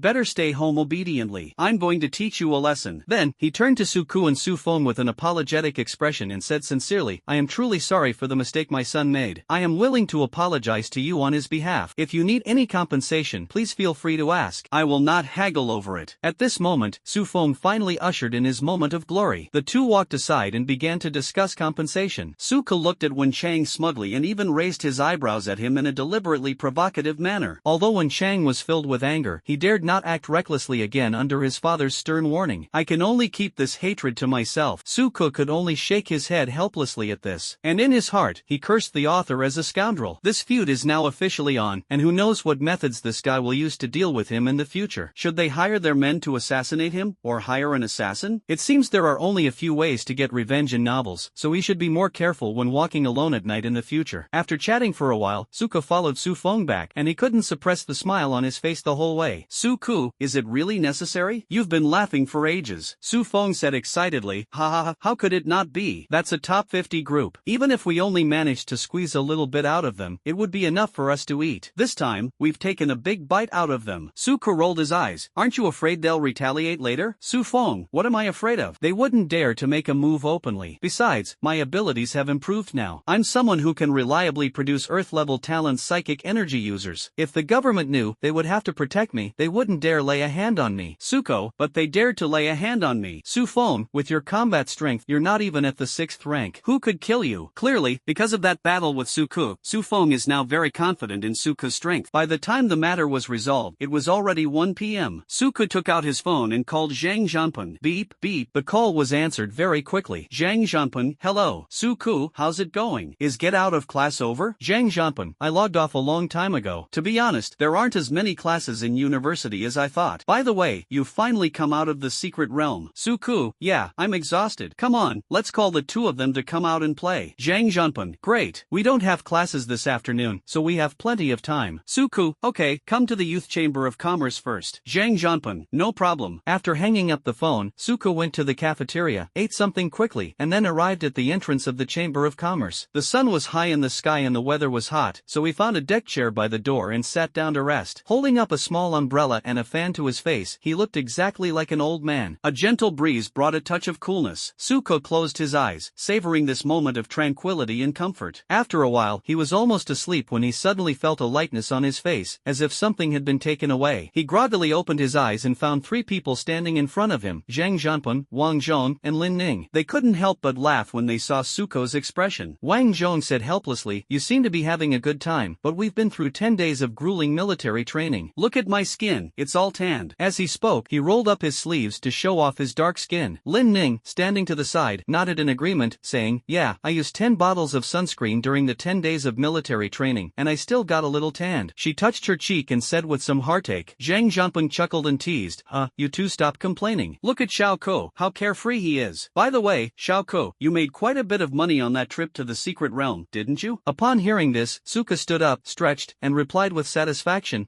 better stay home obediently. I'm going to teach you a lesson." Then, he turned to Su Ku and Su Feng with an apologetic expression and said sincerely, "I am truly sorry for the mistake my son made. I am willing to apologize to you on his behalf. If you need any compensation, please feel free to ask. I will not haggle over it." At this moment, Su Feng finally ushered in his moment of glory. The two walked aside and began to discuss compensation. Su Ku looked at Wen Chang smugly and even raised his eyebrows at him in a deliberately provocative manner. Although Wen Chang was filled with anger, he dared not act recklessly again under his father's stern warning. "I can only keep this hatred to myself." Su Ku could only shake his head helplessly at this. And in his heart, he cursed the author as a scoundrel. This feud is now officially on, and who knows what methods this guy will use to deal with him in the future. Should they hire their men to assassinate him, or hire an assassin? It seems there are only a few ways to get revenge in novels, so we should be more careful when walking alone at night in the future. After chatting for a while, Su Ku followed Su Feng back, and he couldn't suppress the smile on his face the whole way. "Su Ku, is it really necessary? You've been laughing for ages," Su Feng said excitedly. "Ha ha ha, how could it not be? That's a top 50 group. Even if we only managed to squeeze a little bit out of them, it would be enough for us to eat. This time, we've taken a big bite out of them." Su Ku rolled his eyes. "Aren't you afraid they'll retaliate later?" "Su Feng, what am I afraid of? They wouldn't dare to make a move openly. Besides, my abilities have improved now. I'm someone who can reliably produce Earth-level talent psychic energy users. If the government knew they would have to protect me, they wouldn't dare lay a hand on me." "Suko, but they dared to lay a hand on me." "Su Feng, with your combat strength, you're not even at the 6th rank. Who could kill you?" Clearly, because of that battle with Su Ku, Su Feng is now very confident in Su Ku's strength. By the time the matter was resolved, it was already 1 p.m. Su Ku took out his phone and called Zhang Zhanpeng. Beep, beep. The call was answered very quickly. "Zhang Zhanpeng, hello. Su Ku, how's it going? Is get out of class over?" "Zhang Zhanpeng, I logged off a long time ago. To be honest, there aren't as many classes in university as I thought. By the way, you've finally come out of the secret realm." "Su Ku, yeah, I'm exhausted. Come on, let's call the two of them to come out and play." Zhang Zhanpeng, great. We don't have classes this afternoon, so we have plenty of time. Su Ku, okay, come to the Youth Chamber of Commerce first. Zhang Zhanpeng, no problem. After hanging up the phone, Su Ku went to the cafeteria, ate something quickly, and then arrived at the entrance of the Chamber of Commerce. The sun was high in the sky and the weather was hot, so he found a deck chair by the door and sat down to rest. Holding up a small umbrella and a fan to his face, he looked exactly like an old man. A gentle breeze brought a touch of coolness. Su Ku closed his eyes, savoring this moment of tranquility and comfort. After a while, he was almost asleep when he suddenly felt a lightness on his face, as if something had been taken away. He groggily opened his eyes and found 3 people standing in front of him, Zhang Zhanpeng, Wang Zhong, and Lin Ning. They couldn't help but laugh when they saw Su Ku's expression. Wang Zhong said helplessly, "You seem to be having a good time, but we've been through 10 days of grueling military training. Look at my skin, it's all tanned." As he spoke, he rolled up his sleeves to show off his dark skin. Lin Ning, standing to the side, nodded in agreement, saying, "Yeah, I used 10 bottles of sunscreen during the 10 days of military training, and I still got a little tanned." She touched her cheek and said with some heartache. Zhang Zhanpeng chuckled and teased, You two stop complaining. Look at Xiao Ko, how carefree he is. By the way, Xiao Ko, you made quite a bit of money on that trip to the secret realm, didn't you?" Upon hearing this, Su Ku stood up, stretched, and replied with satisfaction,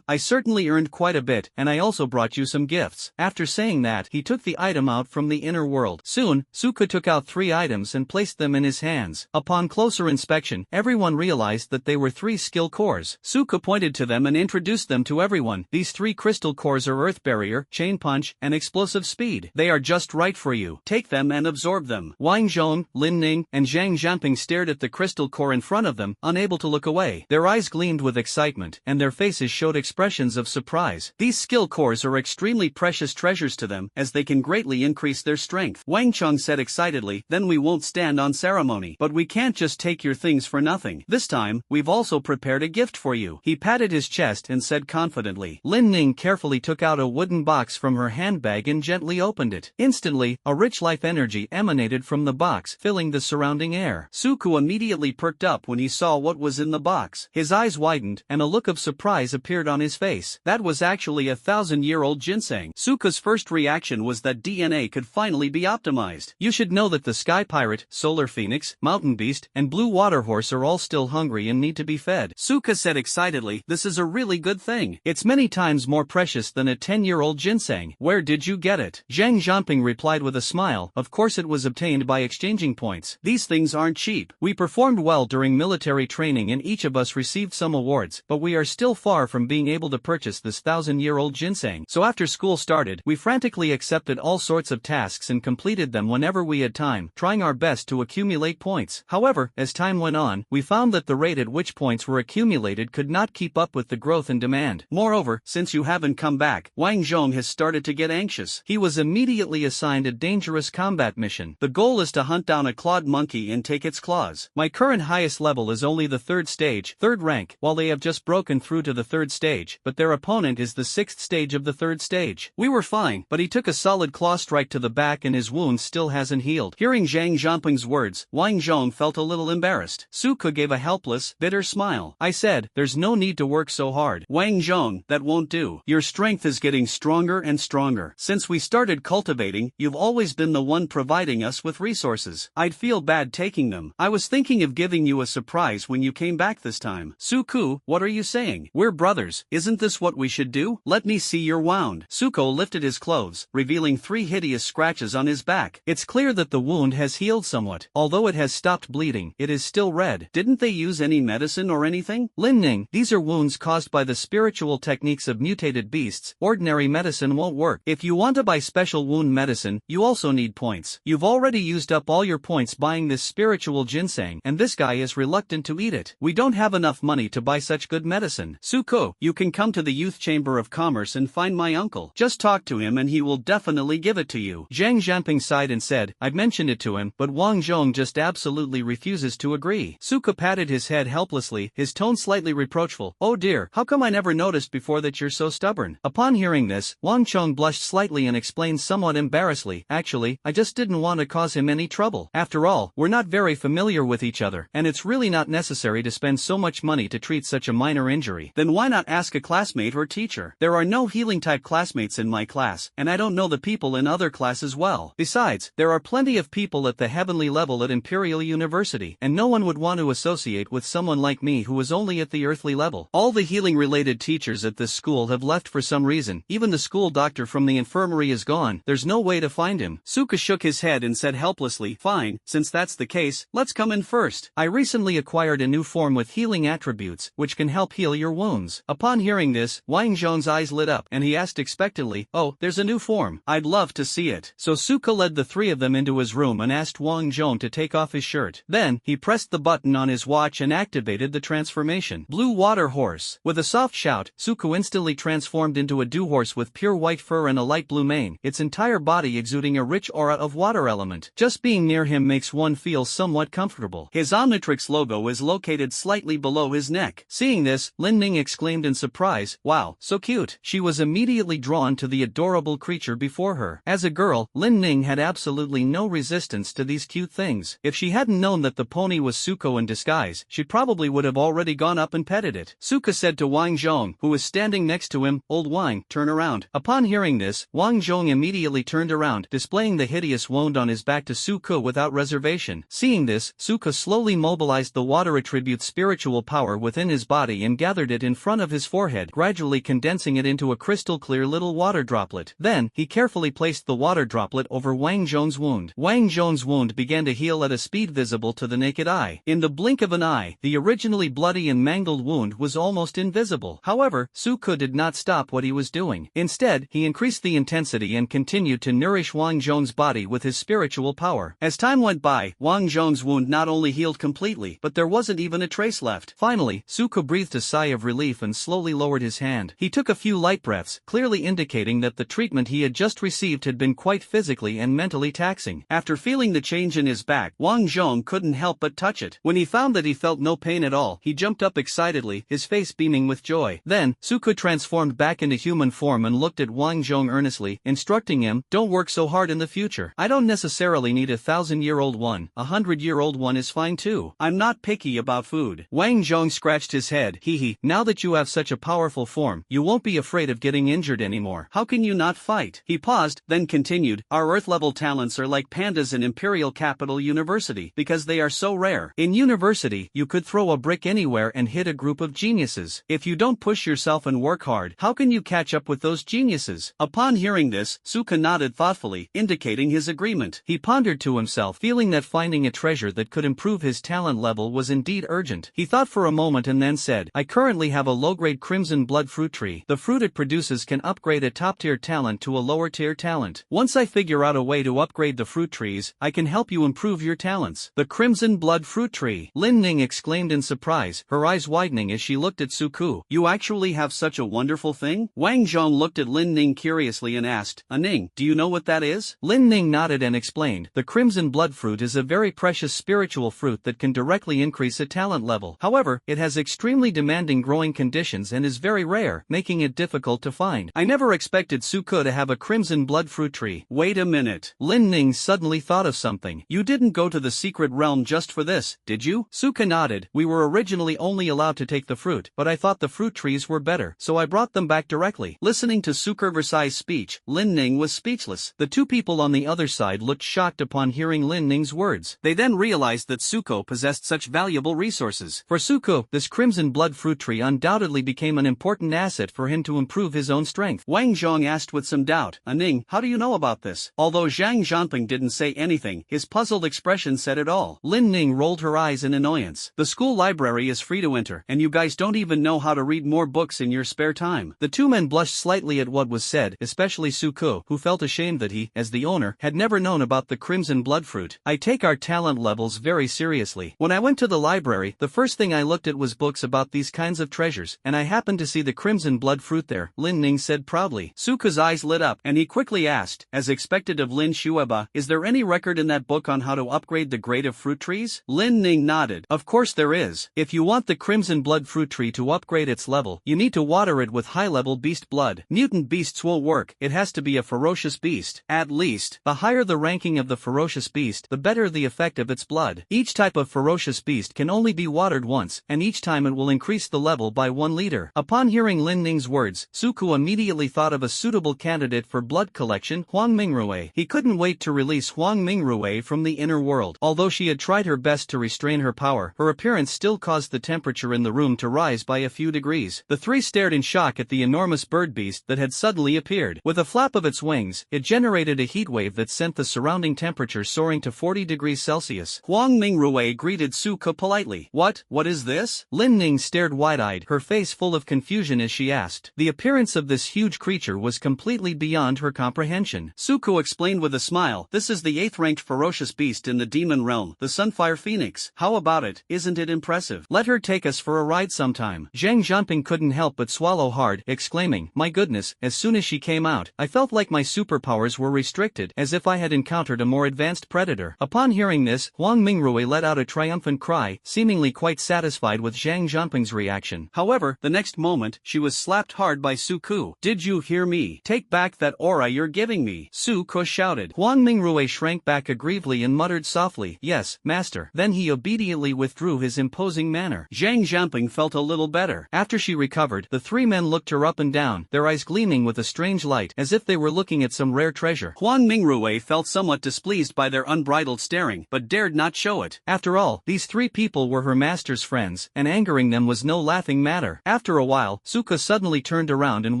I certainly earned quite a bit, and I also brought you some gifts." After saying that, he took the item out from the inner world. Soon, Su Ku took out 3 items and placed them in his hands. Upon closer inspection, everyone realized that they were 3 skill cores. Su Ku pointed to them and introduced them to everyone. "These 3 crystal cores are Earth Barrier, Chain Punch, and Explosive Speed. They are just right for you. Take them and absorb them." Wang Zhong, Lin Ning, and Zhang Zhanpeng stared at the crystal core in front of them, unable to look away. Their eyes gleamed with excitement, and their faces showed expressions of surprise. These skill cores are extremely precious treasures to them, as they can greatly increase their strength. Wang Chung said excitedly, "Then we won't stand on ceremony. But we can't just take your things for nothing. This time, we've also prepared a gift for you." He patted his chest and said confidently. Lin Ning carefully took out a wooden box from her handbag and gently opened it. Instantly, a rich life energy emanated from the box, filling the surrounding air. Su Ku immediately perked up when he saw what was in the box. His eyes widened, and a look of surprise appeared on his face. That was actually a 1,000-year-old ginseng. Su Ku's first reaction was that DNA could finally be optimized. You should know that the Sky Pirate, Solar Phoenix, Mao Mountain Beast, and Blue Water Horse are all still hungry and need to be fed. Suka said excitedly, this is a really good thing. It's many times more precious than a 10-year-old ginseng. Where did you get it? Zhang Zhanping replied with a smile, of course it was obtained by exchanging points. These things aren't cheap. We performed well during military training and each of us received some awards, but we are still far from being able to purchase this 1,000-year-old ginseng. So after school started, we frantically accepted all sorts of tasks and completed them whenever we had time, trying our best to accumulate points. However, as time went on, we found that the rate at which points were accumulated could not keep up with the growth in demand. Moreover, since you haven't come back, Wang Zhong has started to get anxious. He was immediately assigned a dangerous combat mission. The goal is to hunt down a clawed monkey and take its claws. My current highest level is only the 3rd stage, 3rd rank, while they have just broken through to the 3rd stage, but their opponent is the 6th stage of the 3rd stage. We were fine, but he took a solid claw strike to the back and his wound still hasn't healed. Hearing Zhang Zhanping's words, Wang Zhong felt a little embarrassed. Suka gave a helpless, bitter smile. I said, there's no need to work so hard. Wang Zhong, that won't do. Your strength is getting stronger and stronger. Since we started cultivating, you've always been the one providing us with resources. I'd feel bad taking them. I was thinking of giving you a surprise when you came back this time. Suku, what are you saying? We're brothers. Isn't this what we should do? Let me see your wound. Suko lifted his clothes, revealing 3 hideous scratches on his back. It's clear that the wound has healed somewhat. Although it has stopped bleeding, it is still red. Didn't they use any medicine or anything? Lin Ning, these are wounds caused by the spiritual techniques of mutated beasts. Ordinary medicine won't work. If you want to buy special wound medicine, you also need points. You've already used up all your points buying this spiritual ginseng, and this guy is reluctant to eat it. We don't have enough money to buy such good medicine. Suko, you can come to the Youth Chamber of Commerce and find my uncle. Just talk to him and he will definitely give it to you. Zhang Zhanping sighed and said, I've mentioned it to him, but Wang Zhong just absolutely refuses to agree. Suka patted his head helplessly, his tone slightly reproachful. Oh dear, how come I never noticed before that you're so stubborn? Upon hearing this, Wang Chong blushed slightly and explained somewhat embarrassedly, actually, I just didn't want to cause him any trouble. After all, we're not very familiar with each other, and it's really not necessary to spend so much money to treat such a minor injury. Then why not ask a classmate or teacher? There are no healing-type classmates in my class, and I don't know the people in other classes well. Besides, there are plenty of people at the heavenly level at Imperial University, and no one would want to associate with someone like me who is only at the earthly level. All the healing-related teachers at this school have left for some reason. Even the school doctor from the infirmary is gone. There's no way to find him. Suka shook his head and said helplessly, fine, since that's the case, let's come in first. I recently acquired a new form with healing attributes, which can help heal your wounds. Upon hearing this, Wang Zhong's eyes lit up, and he asked expectantly, oh, there's a new form. I'd love to see it. So Suka led the 3 of them into his room and asked Wang Zhong to take off his shirt. Then, he pressed the button on his watch and activated the transformation. Blue Water Horse. With a soft shout, Suka instantly transformed into a dew horse with pure white fur and a light blue mane, its entire body exuding a rich aura of water element. Just being near him makes one feel somewhat comfortable. His Omnitrix logo is located slightly below his neck. Seeing this, Lin Ning exclaimed in surprise, wow, so cute. She was immediately drawn to the adorable creature before her. As a girl, Lin Ning had absolutely no resistance to these cute things. If she hadn't known that the pony was Suko in disguise, she probably would have already gone up and petted it. Suka said to Wang Zhong, who was standing next to him, old Wang, turn around. Upon hearing this, Wang Zhong immediately turned around, displaying the hideous wound on his back to Suka without reservation. Seeing this, Suka slowly mobilized the water attribute's spiritual power within his body and gathered it in front of his forehead, gradually condensing it into a crystal-clear little water droplet. Then, he carefully placed the water droplet over Wang Zhong's wound. Wang Zhong's wound began to heal at a speed visible to the naked eye. In the blink of an eye, the originally bloody and mangled wound was almost invisible. However, Suka did not stop what he was doing. Instead, he increased the intensity and continued to nourish Wang Zhong's body with his spiritual power. As time went by, Wang Zhong's wound not only healed completely, but there wasn't even a trace left. Finally, Suka breathed a sigh of relief and slowly lowered his hand. He took a few light breaths, clearly indicating that the treatment he had just received had been quite physically and mentally taxing. After feeling the change in his back, Wang Zhong couldn't help but touch it. When he found that he felt no pain at all, he jumped up excitedly, his face beaming with joy. Then, Suka transformed back into human form and looked at Wang Zhong earnestly, instructing him, don't work so hard in the future. I don't necessarily need a 1,000-year-old one, a 100-year-old one is fine too. I'm not picky about food. Wang Zhong scratched his head, now that you have such a powerful form, you won't be afraid of getting injured anymore. How can you not fight? He paused, then continued, our Earth-level talents are like pandas in Imperial Capital University. university because they are so rare. In university, you could throw a brick anywhere and hit a group of geniuses. If you don't push yourself and work hard, how can you catch up with those geniuses? Upon hearing this, Suka nodded thoughtfully, indicating his agreement. He pondered to himself, feeling that finding a treasure that could improve his talent level was indeed urgent. He thought for a moment and then said, I currently have a low-grade crimson blood fruit tree. The fruit it produces can upgrade a top-tier talent to a lower-tier talent. Once I figure out a way to upgrade the fruit trees, I can help you improve your talents. The crimson blood fruit tree! Lin Ning exclaimed in surprise, her eyes widening as she looked at Suku. You actually have such a wonderful thing? Wang Zhong looked at Lin Ning curiously and asked, Ning, do you know what that is? Lin Ning nodded and explained, the crimson blood fruit is a very precious spiritual fruit that can directly increase a talent level. However, it has extremely demanding growing conditions and is very rare, making it difficult to find. I never expected Suku to have a crimson blood fruit tree. Wait a minute. Lin Ning suddenly thought of something. You didn't go to the secret realm just for this, did you? Suka nodded. We were originally only allowed to take the fruit, but I thought the fruit trees were better, so I brought them back directly. Listening to Suka Versailles' speech, Lin Ning was speechless. The two people on the other side looked shocked upon hearing Lin Ning's words. They then realized that Suko possessed such valuable resources. For Suko, this crimson blood fruit tree undoubtedly became an important asset for him to improve his own strength. Wang Zhong asked with some doubt, Ning, how do you know about this? Although Zhang Zhanping didn't say anything, his puzzled expression said it all. Lin Ning rolled her eyes in annoyance. The school library is free to enter, and you guys don't even know how to read more books in your spare time. The two men blushed slightly at what was said, especially Suko, who felt ashamed that he, as the owner, had never known about the crimson blood fruit. I take our talent levels very seriously. When I went to the library, the first thing I looked at was books about these kinds of treasures, and I happened to see the crimson blood fruit there, Lin Ning said proudly. Suko's eyes lit up, and he quickly asked, as expected of Lin Shueba, is there any record in that book on how to upgrade the grade of fruit trees? Lin Ning nodded. Of course there is. If you want the crimson blood fruit tree to upgrade its level, you need to water it with high-level beast blood. Mutant beasts won't work, it has to be a ferocious beast. At least, the higher the ranking of the ferocious beast, the better the effect of its blood. Each type of ferocious beast can only be watered once, and each time it will increase the level by 1 liter. Upon hearing Lin Ning's words, Suku immediately thought of a suitable candidate for blood collection, Huang Mingrui. He couldn't wait to release Huang Mingrui from the inner world. Although she had tried her best to restrain her power, her appearance still caused the temperature in the room to rise by a few degrees. The three stared in shock at the enormous bird beast that had suddenly appeared. With a flap of its wings, it generated a heat wave that sent the surrounding temperature soaring to 40 degrees Celsius. Huang Mingrui greeted Suka politely. What is this? Lin Ning stared wide-eyed, her face full of confusion as she asked. The appearance of this huge creature was completely beyond her comprehension. Suku explained with a smile, this is the 8th-ranked ferocious beast in the demon realm, the Sunfire Phoenix. How about it? Isn't it impressive? Let her take us for a ride sometime. Zhang Zhanping couldn't help but swallow hard, exclaiming, my goodness, as soon as she came out, I felt like my superpowers were restricted, as if I had encountered a more advanced predator. Upon hearing this, Huang Mingrui let out a triumphant cry, seemingly quite satisfied with Zhang Zhanping's reaction. However, the next moment, she was slapped hard by Suku. Did you hear me? Take back that aura you're giving me, Suku shouted. Huang Mingrui shrank back aggrievedly and muttered softly, yes, master. Then he obediently withdrew his imposing manner. Zhang Zhanping felt a little better. After she recovered, the three men looked her up and down, their eyes gleaming with a strange light, as if they were looking at some rare treasure. Huang Mingrui felt somewhat displeased by their unbridled staring, but dared not show it. After all, these three people were her master's friends, and angering them was no laughing matter. After a while, Suka suddenly turned around and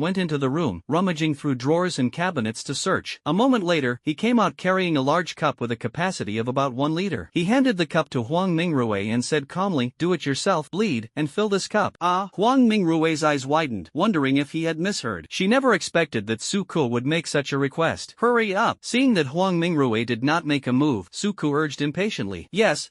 went into the room, rummaging through drawers and cabinets to search. A moment later, he came out carrying a large cup with a capacity of about 1 liter. He handed the cup to Huang Mingrui and said calmly, do it yourself, bleed, and fill this cup. Huang Mingrui's eyes widened, wondering if he had misheard. She never expected that Suku would make such a request. Hurry up! Seeing that Huang Mingrui did not make a move, Suku urged impatiently. Yes.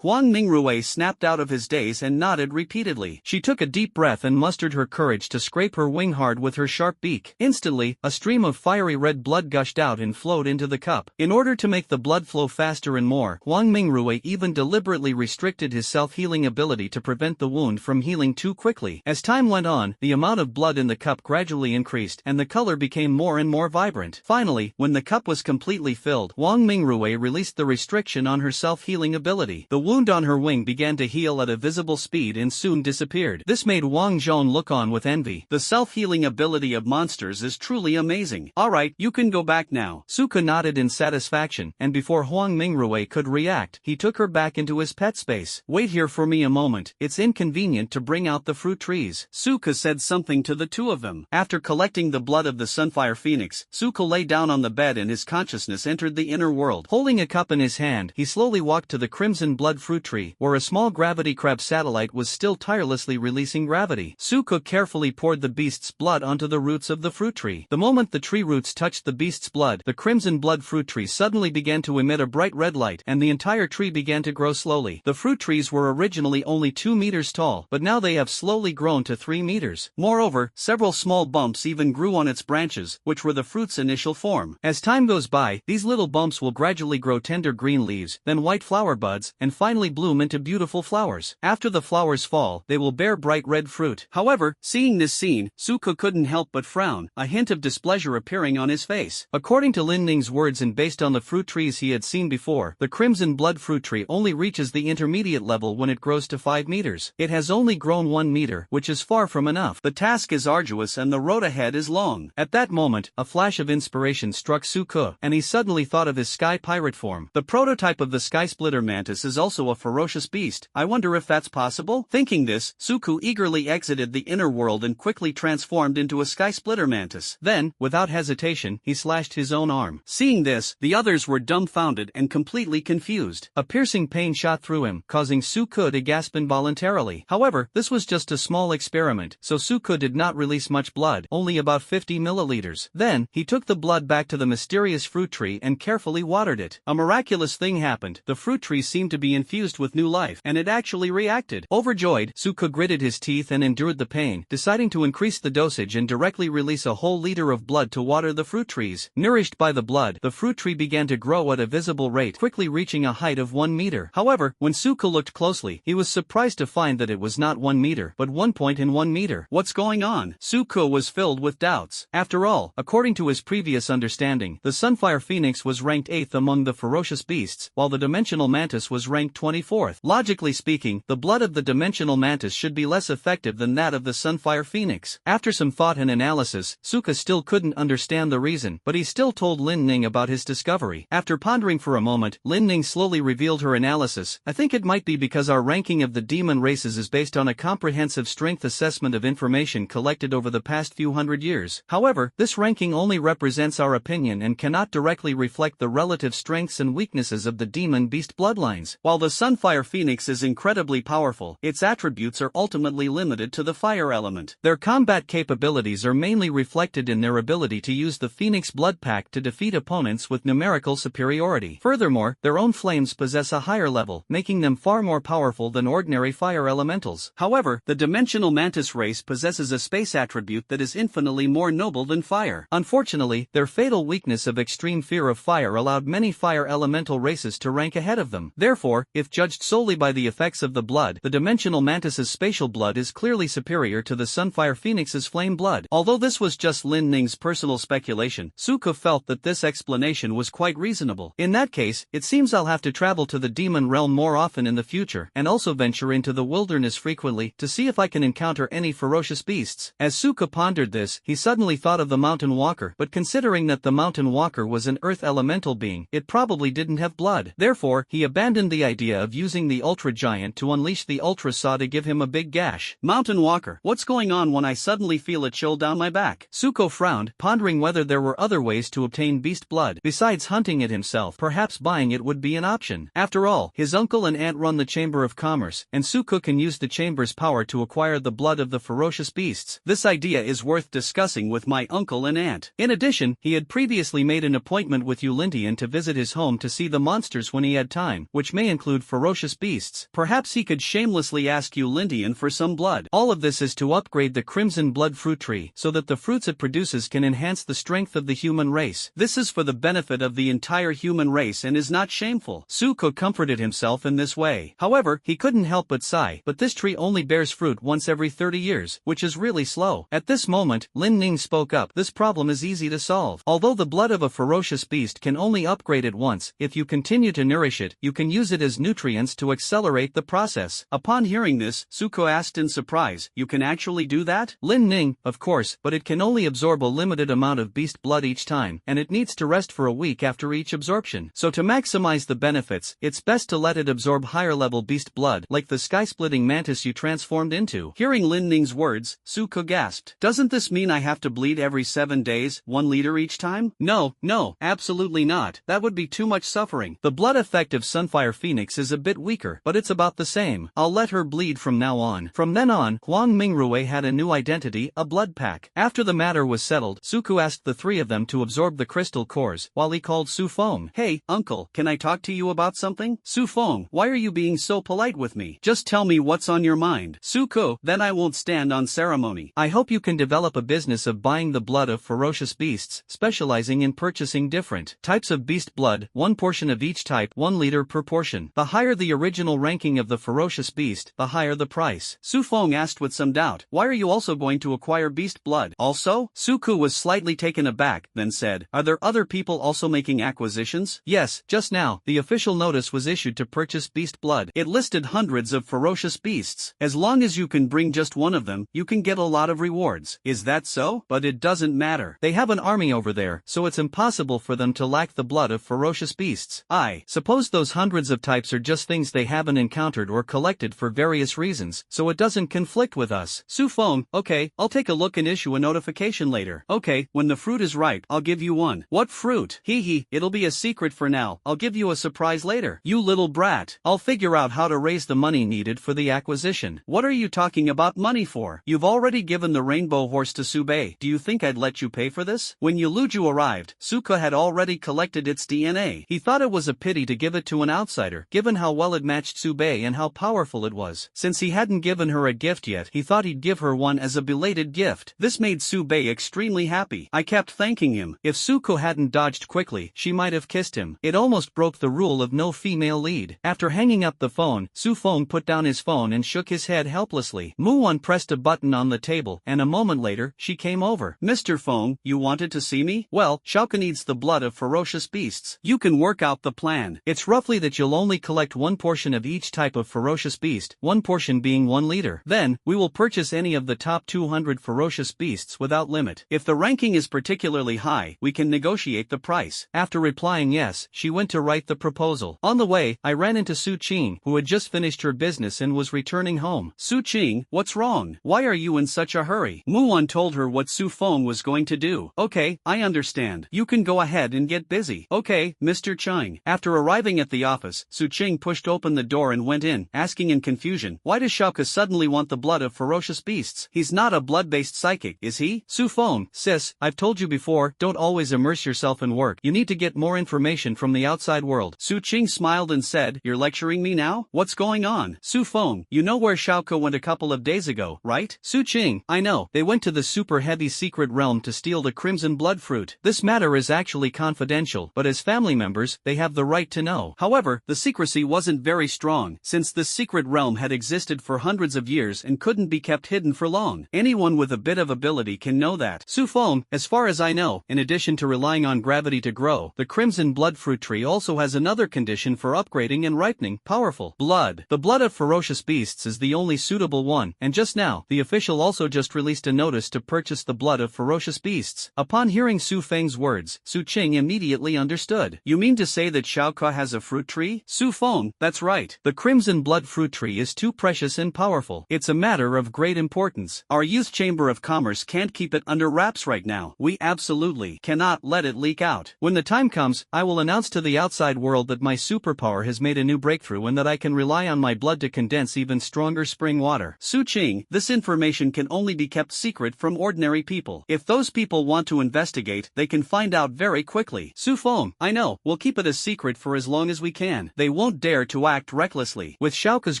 Huang Mingrui snapped out of his daze and nodded repeatedly. She took a deep breath and mustered her courage to scrape her wing hard with her sharp beak. Instantly, a stream of fiery red blood gushed out and flowed into the cup. In order to make the blood flow faster and more, Huang Mingrui even deliberately restricted his self-healing ability to prevent the wound from healing too quickly. As time went on, the amount of blood in the cup gradually increased and the color became more and more vibrant. Finally, when the cup was completely filled, Huang Mingrui released the restriction on her self-healing ability. The wound on her wing began to heal at a visible speed and soon disappeared. This made Wang Zhong look on with envy. The self-healing ability of monsters is truly amazing. Alright, you can go back now. Suka nodded in satisfaction, and before Huang Mingrui Manhwa could react. He took her back into his pet space. "Wait here for me a moment, it's inconvenient to bring out the fruit trees." Suka said something to the two of them. After collecting the blood of the Sunfire Phoenix, Suka lay down on the bed and his consciousness entered the inner world. Holding a cup in his hand, he slowly walked to the Crimson Blood Fruit Tree, where a small gravity crab satellite was still tirelessly releasing gravity. Suka carefully poured the beast's blood onto the roots of the fruit tree. The moment the tree roots touched the beast's blood, the Crimson Blood Fruit Tree suddenly began to emit a bright red light, and the entire tree began to grow slowly. The fruit trees were originally only 2 meters tall, but now they have slowly grown to 3 meters. Moreover, several small bumps even grew on its branches, which were the fruit's initial form. As time goes by, these little bumps will gradually grow tender green leaves, then white flower buds, and finally bloom into beautiful flowers. After the flowers fall, they will bear bright red fruit. However, seeing this scene, Suka couldn't help but frown, a hint of displeasure appearing on his face. According to Lin Ning's words and based on the fruit trees he had seen before, the Crimson Blood Fruit Tree only reaches the intermediate level when it grows to 5 meters. It has only grown 1 meter, which is far from enough. The task is arduous and the road ahead is long. At that moment, a flash of inspiration struck Suka, and he suddenly thought of his sky pirate form. The prototype of the Sky Splitter Mantis is also a ferocious beast. I wonder if that's possible? Thinking this, Suku eagerly exited the inner world and quickly transformed into a Sky Splitter Mantis. Then, without hesitation, he slashed his own arm. Seeing this, the others were dumbfounded and completely confused. A piercing pain shot through him, causing Suku to gasp involuntarily. However, this was just a small experiment, so Suku did not release much blood, only about 50 milliliters. Then, he took the blood back to the mysterious fruit tree and carefully watered it. A miraculous thing happened. The fruit tree seemed to be infused with new life, and it actually reacted. Overjoyed, Suku gritted his teeth and endured the pain, deciding to increase the dosage and directly release a whole liter of blood to water the fruit trees. Nourished by the blood, the fruit tree began to grow at a visible rate, quickly reaching a height of 1 meter. However, when Suku looked closely, he was surprised to find that it was not 1 meter, but 1.1 meter. What's going on? Suku was filled with doubts. After all, according to his previous understanding, the Sunfire Phoenix was ranked 8th among the ferocious beasts, while the Dimensional Mantis was ranked 24th. Logically speaking, the blood of the Dimensional Mantis should be less effective than that of the Sunfire Phoenix. After some thought and analysis, Suka still couldn't understand the reason, but he still told Lin Ning about his discovery. After pondering for a moment, Lin Ning slowly revealed her analysis. I think it might be because our ranking of the demon races is based on a comprehensive strength assessment of information collected over the past few hundred years. However, this ranking only represents our opinion and cannot directly reflect the relative strengths and weaknesses of the demon beast bloodlines. While the Sunfire Phoenix is incredibly powerful, its attributes are ultimately limited to the fire element. Their combat capabilities are mainly reflected in their ability to use the Phoenix Blood Pack to defeat opponents with numerical superiority. Furthermore, their own flames possess a higher level, making them far more powerful than ordinary fire elementals. However, the Dimensional Mantis race possesses a space attribute that is infinitely more noble than fire. Unfortunately, their fatal weakness of extreme fear of fire allowed many fire elemental races to rank ahead of them. Therefore, if judged solely by the effects of the blood, the Dimensional Mantis's spatial blood is clearly superior to the Sunfire Phoenix's flame blood. Although this was just Lin Ning's personal speculation, Suka felt that this explanation was quite reasonable. In that case, it seems I'll have to travel to the demon realm more often in the future, and also venture into the wilderness frequently to see if I can encounter any ferocious beasts. As Suka pondered this, he suddenly thought of the mountain walker, but considering that the mountain walker was an earth elemental being, it probably didn't have blood. Therefore, he abandoned the idea of using the Ultra Giant to unleash the Ultra Saw to give him a big gash. Mountain walker, what's going on when I suddenly feel a chill down my back? Suko frowned, pondering whether there were other ways to obtain beast blood. Besides hunting it himself, perhaps buying it would be an option. After all, his uncle and aunt run the Chamber of Commerce, and Suko can use the chamber's power to acquire the blood of the ferocious beasts. This idea is worth discussing with my uncle and aunt. In addition, he had previously made an appointment with Yulintian to visit his home to see the monsters when he had time, which may include ferocious beasts. Perhaps he could shamelessly ask Yulintian for some blood. All of this is to upgrade the Crimson Blood Fruit Tree, so that the fruits it produces can enhance the strength of the human race. This is for the benefit of the entire human race and is not shameful. Suko comforted himself in this way. However, he couldn't help but sigh, but this tree only bears fruit once every 30 years, which is really slow. At this moment, Lin Ning spoke up. This problem is easy to solve. Although the blood of a ferocious beast can only upgrade it once, if you continue to nourish it, you can use it as nutrients to accelerate the process. Upon hearing this, Suko asked in surprise, you can actually do that? Lin Ning, of course, but it can only absorb a limited amount of beast blood each time, and it needs to rest for a week after each absorption. So to maximize the benefits, it's best to let it absorb higher-level beast blood like the sky-splitting mantis you transformed into. Hearing Lin Ning's words, Suko gasped. Doesn't this mean I have to bleed every 7 days, 1 liter each time? No, absolutely not. That would be too much suffering. The blood effect of Sunfire Phoenix is a bit weaker, but it's about the same. I'll let her bleed from now on. From then on, Huang Mingrui had a new identity, a blood pack. After the matter was settled, Suku asked the 3 of them to absorb the crystal cores, while he called Su Feng. Hey, uncle, can I talk to you about something? Su Feng, why are you being so polite with me? Just tell me what's on your mind. Suko, then I won't stand on ceremony. I hope you can develop a business of buying the blood of ferocious beasts, specializing in purchasing different types of beast blood, 1 portion of each type, 1 liter per portion. The higher the original ranking of the ferocious beast, the higher the price. Su Feng asked with some doubt, why are you also going to acquire beast blood? Also? Suku was slightly taken aback, then said, are there other people also making acquisitions? Yes, just now, the official notice was issued to purchase beast blood. It listed hundreds of ferocious beasts. As long as you can bring just one of them, you can get a lot of rewards. Is that so? But it doesn't matter. They have an army over there, so it's impossible for them to lack the blood of ferocious beasts. I suppose those hundreds of types are just things they haven't encountered or collected for various reasons, so it doesn't conflict with us. Su Feng, okay, I'll take a look and issue a notification later. Okay, when the fruit is ripe, I'll give you one. What fruit? Hee, it'll be a secret for now. I'll give you a surprise later. You little brat. I'll figure out how to raise the money needed for the acquisition. What are you talking about money for? You've already given the rainbow horse to Subei. Do you think I'd let you pay for this? When Yuluju arrived, Suka had already collected its DNA. He thought it was a pity to give it to an outsider, given how well it matched Subei and how powerful it was. Since he hadn't given her a gift yet, he thought he'd give her one as a belated gift. This made Subei extremely happy. I kept thanking him. If Suko hadn't dodged quickly, she might have kissed him. It almost broke the rule of no female lead. After hanging up the phone, Su Feng put down his phone and shook his head helplessly. Muon pressed a button on the table, and a moment later, she came over. Mr. Feng, you wanted to see me? Well, Xiaoka needs the blood of ferocious beasts. You can work out the plan. It's roughly that you'll only collect 1 portion of each type of ferocious beast, 1 portion being 1 liter. Then, we will purchase any of the top 200 ferocious beasts without limit. If the ranking is particularly high, we can negotiate the price. After replying yes, she went to write the proposal. On the way, I ran into Su Qing, who had just finished her business and was returning home. Su Qing, what's wrong? Why are you in such a hurry? Muon told her what Su Feng was going to do. Okay, I understand. You can go ahead and get busy. Okay, Mr. Qing. After arriving at the office, Su Qing pushed open the door and went in, asking in confusion, why does Xiaoka suddenly want the blood of ferocious beasts? He's not a blood-based psychic, is he? Su Feng, sis, I've told you before, don't always immerse yourself in work. You need to get more information from the outside world. Su Qing smiled and said, you're lecturing me now? What's going on? Su Feng, you know where Xiaoka went a couple of days ago, right? Su Qing, I know. They went to the super heavy secret realm to steal the crimson blood fruit. This matter is actually confidential, but as family members, they have the right to know. However, the secrecy wasn't very strong, since this secret realm had existed for hundreds of years and couldn't be kept hidden for long. Anyone with a bit of ability can know that. Su Feng, as far as I know, in addition to relying on gravity to grow, the crimson blood fruit tree also has another condition for upgrading and ripening, powerful blood. The blood of ferocious beasts is the only suitable one, and just now, the official also just released a notice to purchase the blood of ferocious beasts. Upon hearing Su Feng's words, Su Qing immediately understood. You mean to say that Xiaoka has a fruit tree? Su Feng, that's right. The crimson blood fruit tree is too precious and powerful. It's a matter of great importance. Our youth chamber of commerce can't keep it under wraps right now. We absolutely cannot let it leak out. When the time comes, I will announce to the outside world that my superpower has made a new breakthrough and that I can rely on my blood to condense even stronger spring water. Su Qing, this information can only be kept secret from ordinary people. If those people want to investigate, they can find out very quickly. Su Feng, I know, we'll keep it a secret for as long as we can. They won't dare to act recklessly. With Xiaoka's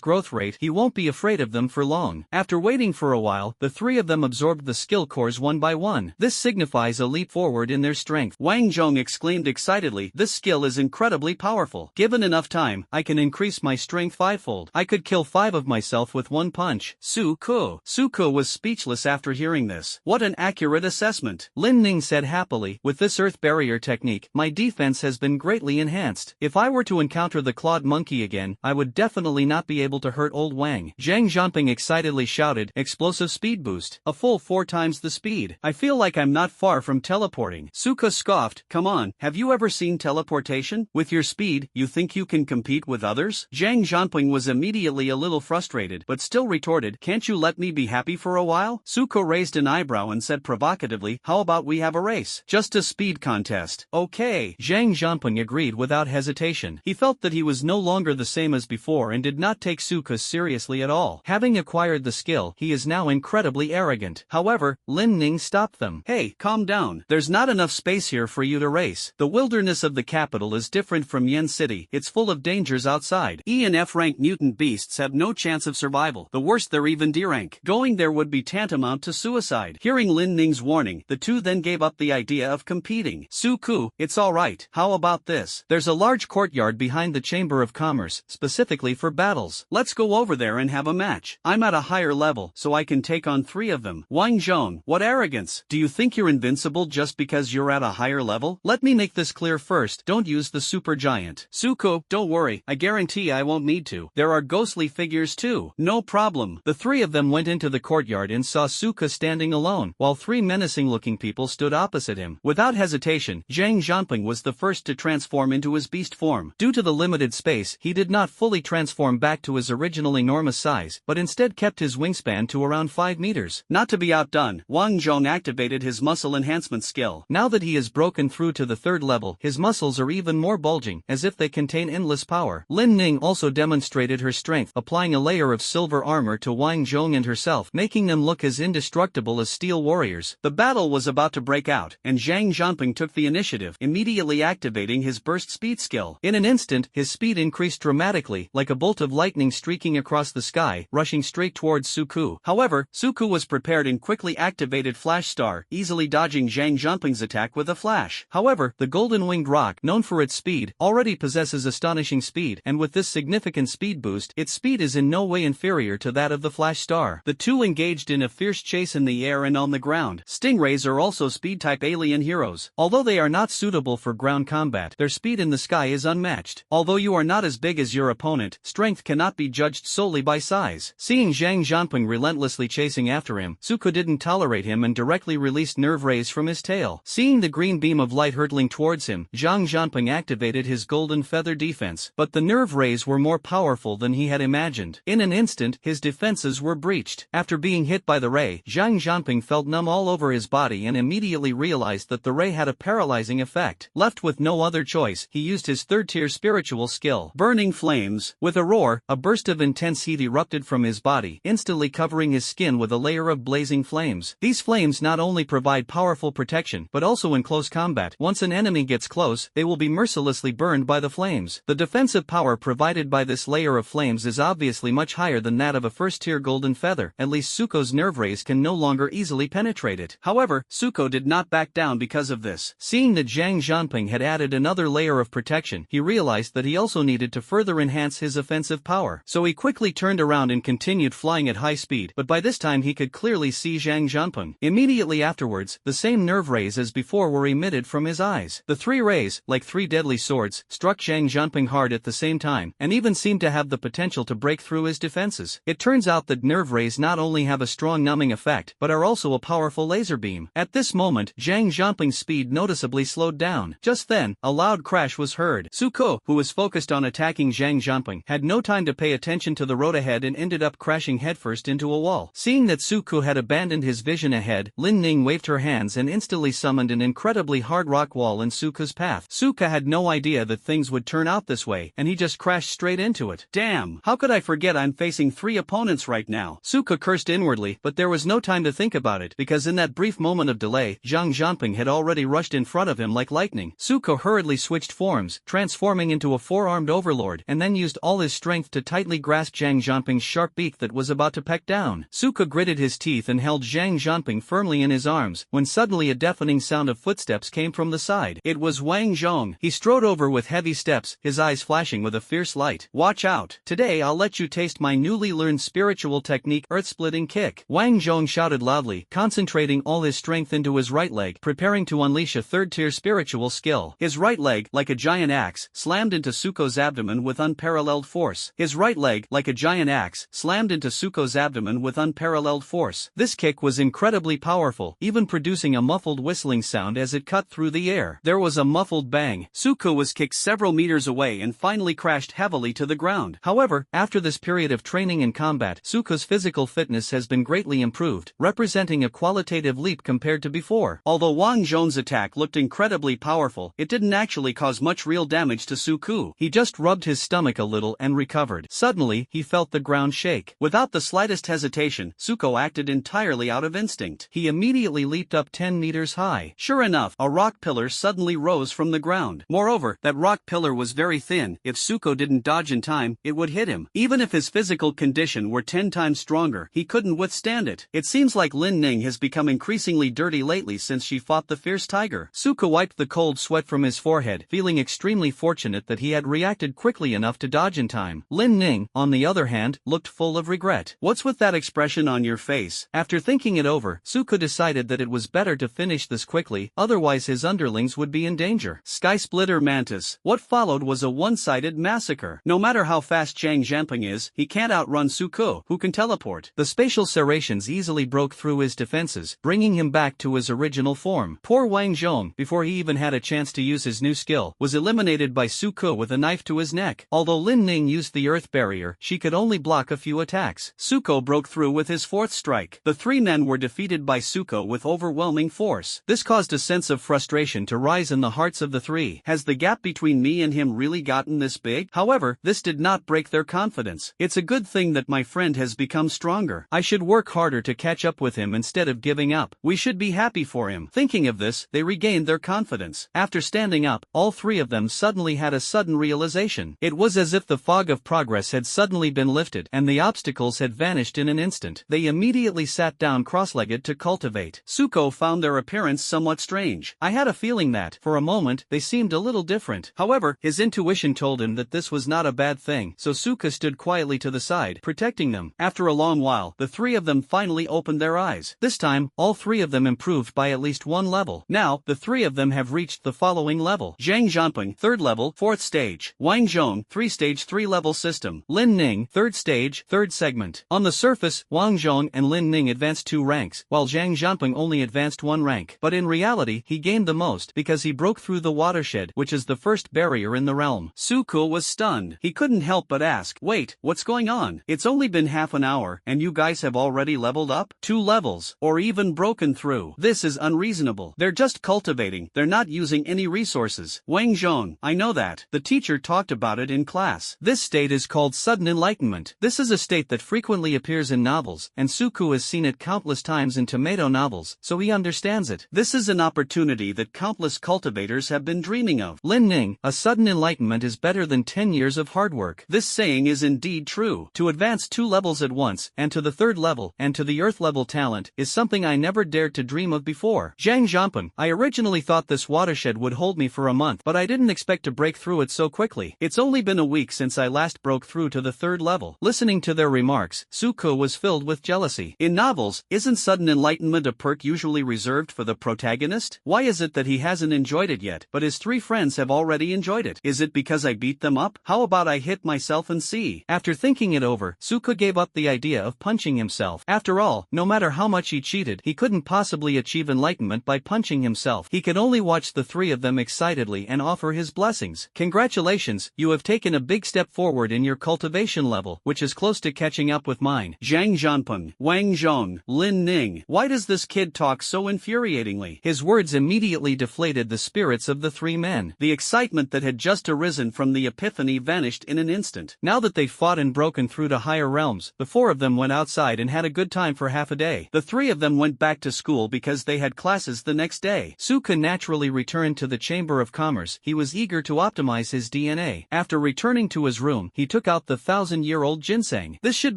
growth rate, he won't be afraid of them for long. After waiting for a while, the 3 of them absorbed the skill cores one by one. This signifies a leap forward in their strength. Wang Zhong exclaimed excitedly, this skill is incredibly powerful. Given enough time, I can increase my strength 5-fold. I could kill 5 of myself with 1 punch. Suko was speechless after hearing this. What an accurate assessment. Lin Ning said happily, with this earth barrier technique, my defense has been greatly enhanced. If I were to encounter the clawed monkey again, I would definitely not be able to hurt old Wang. Zhang Zhanping excitedly shouted, explosive speed boost. A full 4 times the speed. I feel like I'm not far from teleporting. Suka scoffed, come on, have you ever seen teleportation? hesitation? With your speed, you think you can compete with others? Zhang Zhanping was immediately a little frustrated but still retorted, can't you let me be happy for a while? Suko raised an eyebrow and said provocatively, how about we have a race? Just a speed contest. Okay. Zhang Zhanping agreed without hesitation. He felt that he was no longer the same as before and did not take Suka seriously at all. Having acquired the skill, he is now incredibly arrogant. However, Lin Ning stopped them. Hey, calm down. There's not enough space here for you to race. The wilderness of the capital is different from Yen City. It's full of dangers outside. E and F rank mutant beasts have no chance of survival. The worst, they're even D rank. Going there would be tantamount to suicide. Hearing Lin Ning's warning, the two then gave up the idea of competing. Su-ku, it's alright. How about this? There's a large courtyard behind the Chamber of Commerce, specifically for battles. Let's go over there and have a match. I'm at a higher level, so I can take on 3 of them. Wang Zhong, what arrogance. Do you think you're invincible just because you're at a higher level? Let me make this clear first, don't use the super giant. Su-ku, don't worry, I guarantee I won't need to. There are ghostly figures too. No problem. The 3 of them went into the courtyard and saw Suka standing alone, while 3 menacing-looking people stood opposite him. Without hesitation, Zhang Zhanping was the first to transform into his beast form. Due to the limited space, he did not fully transform back to his original enormous size, but instead kept his wingspan to around 5 meters. Not to be outdone, Wang Zhong activated his muscle enhancement skill. Now that he has broken through to the 3rd level, his muscles are even more bulging, as if they contain endless power. Lin Ning also demonstrated her strength, applying a layer of silver armor to Wang Zhong and herself, making them look as indestructible as steel warriors. The battle was about to break out, and Zhang Zhanping took the initiative, immediately activating his burst speed skill. In an instant, his speed increased dramatically, like a bolt of lightning streaking across the sky, rushing straight towards Suku. However, Suku was prepared and quickly activated Flash Star, easily dodging Zhang Zhanping's attack with a flash. However, the golden-winged rock, known for its speed, already possesses astonishing speed, and with this significant speed boost, its speed is in no way inferior to that of the Flash Star. The two engaged in a fierce chase in the air and on the ground. Stingrays are also speed-type alien heroes. Although they are not suitable for ground combat, their speed in the sky is unmatched. Although you are not as big as your opponent, strength cannot be judged solely by size. Seeing Zhang Zhanping relentlessly chasing after him, Suko didn't tolerate him and directly released nerve rays from his tail. Seeing the green beam of light hurtling towards him, Zhang Zhanping activated his golden feather defense, but the nerve rays were more powerful than he had imagined. In an instant, his defenses were breached. After being hit by the ray, Zhang Zhanping felt numb all over his body and immediately realized that the ray had a paralyzing effect. Left with no other choice, he used his 3rd-tier spiritual skill, Burning Flames. With a roar, a burst of intense heat erupted from his body, instantly covering his skin with a layer of blazing flames. These flames not only provide powerful protection, but also in close combat. Once an enemy gets close, they will be mercilessly burned by the flames. The defensive power provided by this layer of flames is obviously much higher than that of a 1st-tier golden feather. At least Suko's nerve rays can no longer easily penetrate it. However, Suko did not back down because of this. Seeing that Zhang Zhanping had added another layer of protection, he realized that he also needed to further enhance his offensive power. So he quickly turned around and continued flying at high speed, but by this time he could clearly see Zhang Zhanping. Immediately afterwards, the same nerve rays as before were emitted from his eyes. The 3 rays, like 3 deadly swords, struck Zhang Zhanping hard at the same time, and even seemed to have the potential to break through his defenses. It turns out that nerve rays not only have a strong numbing effect, but are also a powerful laser beam. At this moment, Zhang Zhanping's speed noticeably slowed down. Just then, a loud crash was heard. Suko, who was focused on attacking Zhang Zhanping, had no time to pay attention to the road ahead and ended up crashing headfirst into a wall. Seeing that Suko had abandoned his vision ahead, Lin Ning waved her hands and instantly summoned an incredibly hard rock wall in Suka's path. Suka had no idea that things would turn out this way, and he just crashed straight into it. Damn, how could I forget I'm facing 3 opponents right now? Suka cursed inwardly, but there was no time to think about it, because in that brief moment of delay, Zhang Zhanping had already rushed in front of him like lightning. Suko hurriedly switched forms, transforming into a 4-armed overlord, and then used all his strength to tightly grasp Zhang Zhanping's sharp beak that was about to peck down. Suka gritted his teeth and held Zhang Zhanping firmly in his arms, when suddenly a deafening sound of footsteps came from the side. It was Wang Zhong. He strode over with heavy steps, his eyes flashing with a fierce light. Watch out. Today I'll let you taste my newly learned spiritual technique, Earth-Splitting Kick. Wang Zhong shouted loudly, concentrating all his strength into his right leg, preparing to unleash a 3rd-tier spiritual skill. His right leg, like a giant axe, slammed into Suko's abdomen with unparalleled force. His right leg, like a giant axe, slammed into Suko's abdomen with unparalleled force. This kick was incredibly powerful, even producing a muffled whistling sound as it cut through the air. There was a muffled bang, Suko was kicked several meters away and finally crashed heavily to the ground. However, after this period of training in combat, Suko's physical fitness has been greatly improved, representing a qualitative leap compared to before. Although Wang Zhong's attack looked incredibly powerful, it didn't actually cause much real damage to Suko. He just rubbed his stomach a little and recovered. Suddenly, he felt the ground shake. Without the slightest hesitation, Suko acted entirely out of instinct. He immediately leaped up 10 meters high. Sure enough, a rock pillar suddenly rose from the ground. Moreover, that rock pillar was very thin. If Suko didn't dodge in time, it would hit him. Even if his physical condition were 10 times stronger, he couldn't withstand it. It seems like Lin Ning has become increasingly dirty lately since she fought the fierce tiger. Suko wiped the cold sweat from his forehead, feeling extremely fortunate that he had reacted quickly enough to dodge in time. Lin Ning, on the other hand, looked full of regret. What's with that expression on your face? After thinking it over, Suko decided that it was better to finish this quickly, otherwise his underlings would be in danger. Sky Splitter Mantis. What followed was a one-sided massacre. No matter how fast Zhang Jianping is, he can't outrun Suko, who can teleport. The spatial serrations easily broke through his defenses, bringing him back to his original form. Poor Wang Zhong, before he even had a chance to use his new skill, was eliminated by Suko with a knife to his neck. Although Lin Ning used the earth barrier, she could only block a few attacks. Suko broke through with his fourth strike. The three men were defeated by Suko with overwhelming force. This caused a sense of frustration to rise in the hearts of the three. Has the gap between me and him really gotten this big? However, this did not break their confidence. It's a good thing that my friend has become stronger. I should work harder to catch up with him instead of giving up. We should be happy for him. Thinking of this, they regained their confidence. After standing up, all three of them suddenly had a sudden realization. It was as if the fog of progress had suddenly been lifted and the obstacles had vanished in an instant. They immediately sat down cross-legged to cultivate. Suko found their appearance somewhat strange. I had a feeling that, for a moment, they seemed a little different. However, his intuition told him that this was not a bad thing, so Suko stood quietly to the side, protecting them. After a long while, the three of them finally opened their eyes. This time, all three of them improved by at least one level. Now, the three of them have reached the following level. Zhang Jianping, 3rd level, 4th stage. Wang Zhong, 3-stage 3-level system. Lin Ning, 3rd stage, 3rd segment. On the surface, Wang Zhong and Lin Ning advanced 2 ranks, while Zhang Jianping only advanced 1 rank. But in reality, he gained the most because he broke through the watershed, which is the first barrier in the realm. Suko was stunned. He couldn't help but ask, "Wait, what's going on? It's only been half an hour, and you guys have already leveled up? 2 levels, or even broken through. This is unreasonable. They're just cultivating, they're not using any resources." Wang Zhong, I know that. The teacher talked about it in class. This state is called sudden enlightenment. This is a state that frequently appears in novels, and Suko has seen it countless times in tomato novels, so he understands it. This is an opportunity that countless cultivators have been dreaming of. Lin Ning, a sudden enlightenment is better than 10 years of hard work. This saying is indeed true. To advance 2 levels at once, and to the 3rd level, and to the earth level talent, is something I never dared to dream of before. Zhang Jianping, I originally thought this watershed would hold me for a month, but I didn't expect to break through it so quickly. It's only been a week since I last broke through to the 3rd level. Listening to their remarks, Suko was filled with jealousy. In novels, isn't sudden enlightenment a perk usually reserved for the protagonist? Why is it that he hasn't enjoyed it yet, but his 3 friends have already enjoyed it? Is it because I beat them up? How about I hit myself and see? After thinking it over, Suko gave up the idea of punching himself. After all, no matter how much he cheated, he couldn't possibly achieve enlightenment by punching himself. He could only watch the 3 of them excitedly and offer his blessings. Congratulations, you have taken a big step forward in your cultivation level, which is close to catching up with mine. Zhang Jianping, Wang Zhong, Lin Ning. Why does this kid talk so infuriatingly? His words immediately deflated the spirits of the 3 men. The excitement that had just arisen from the epiphany vanished in an instant. Now that they'd fought and broken through to higher realms, the 4 of them went outside and had a good time for half a day. The 3 of them went back to school because they had classes the next day. Suko naturally returned to the Chamber of Commerce. He was eager to optimize his DNA. After returning to his room, he took out the 1,000-year-old ginseng. This should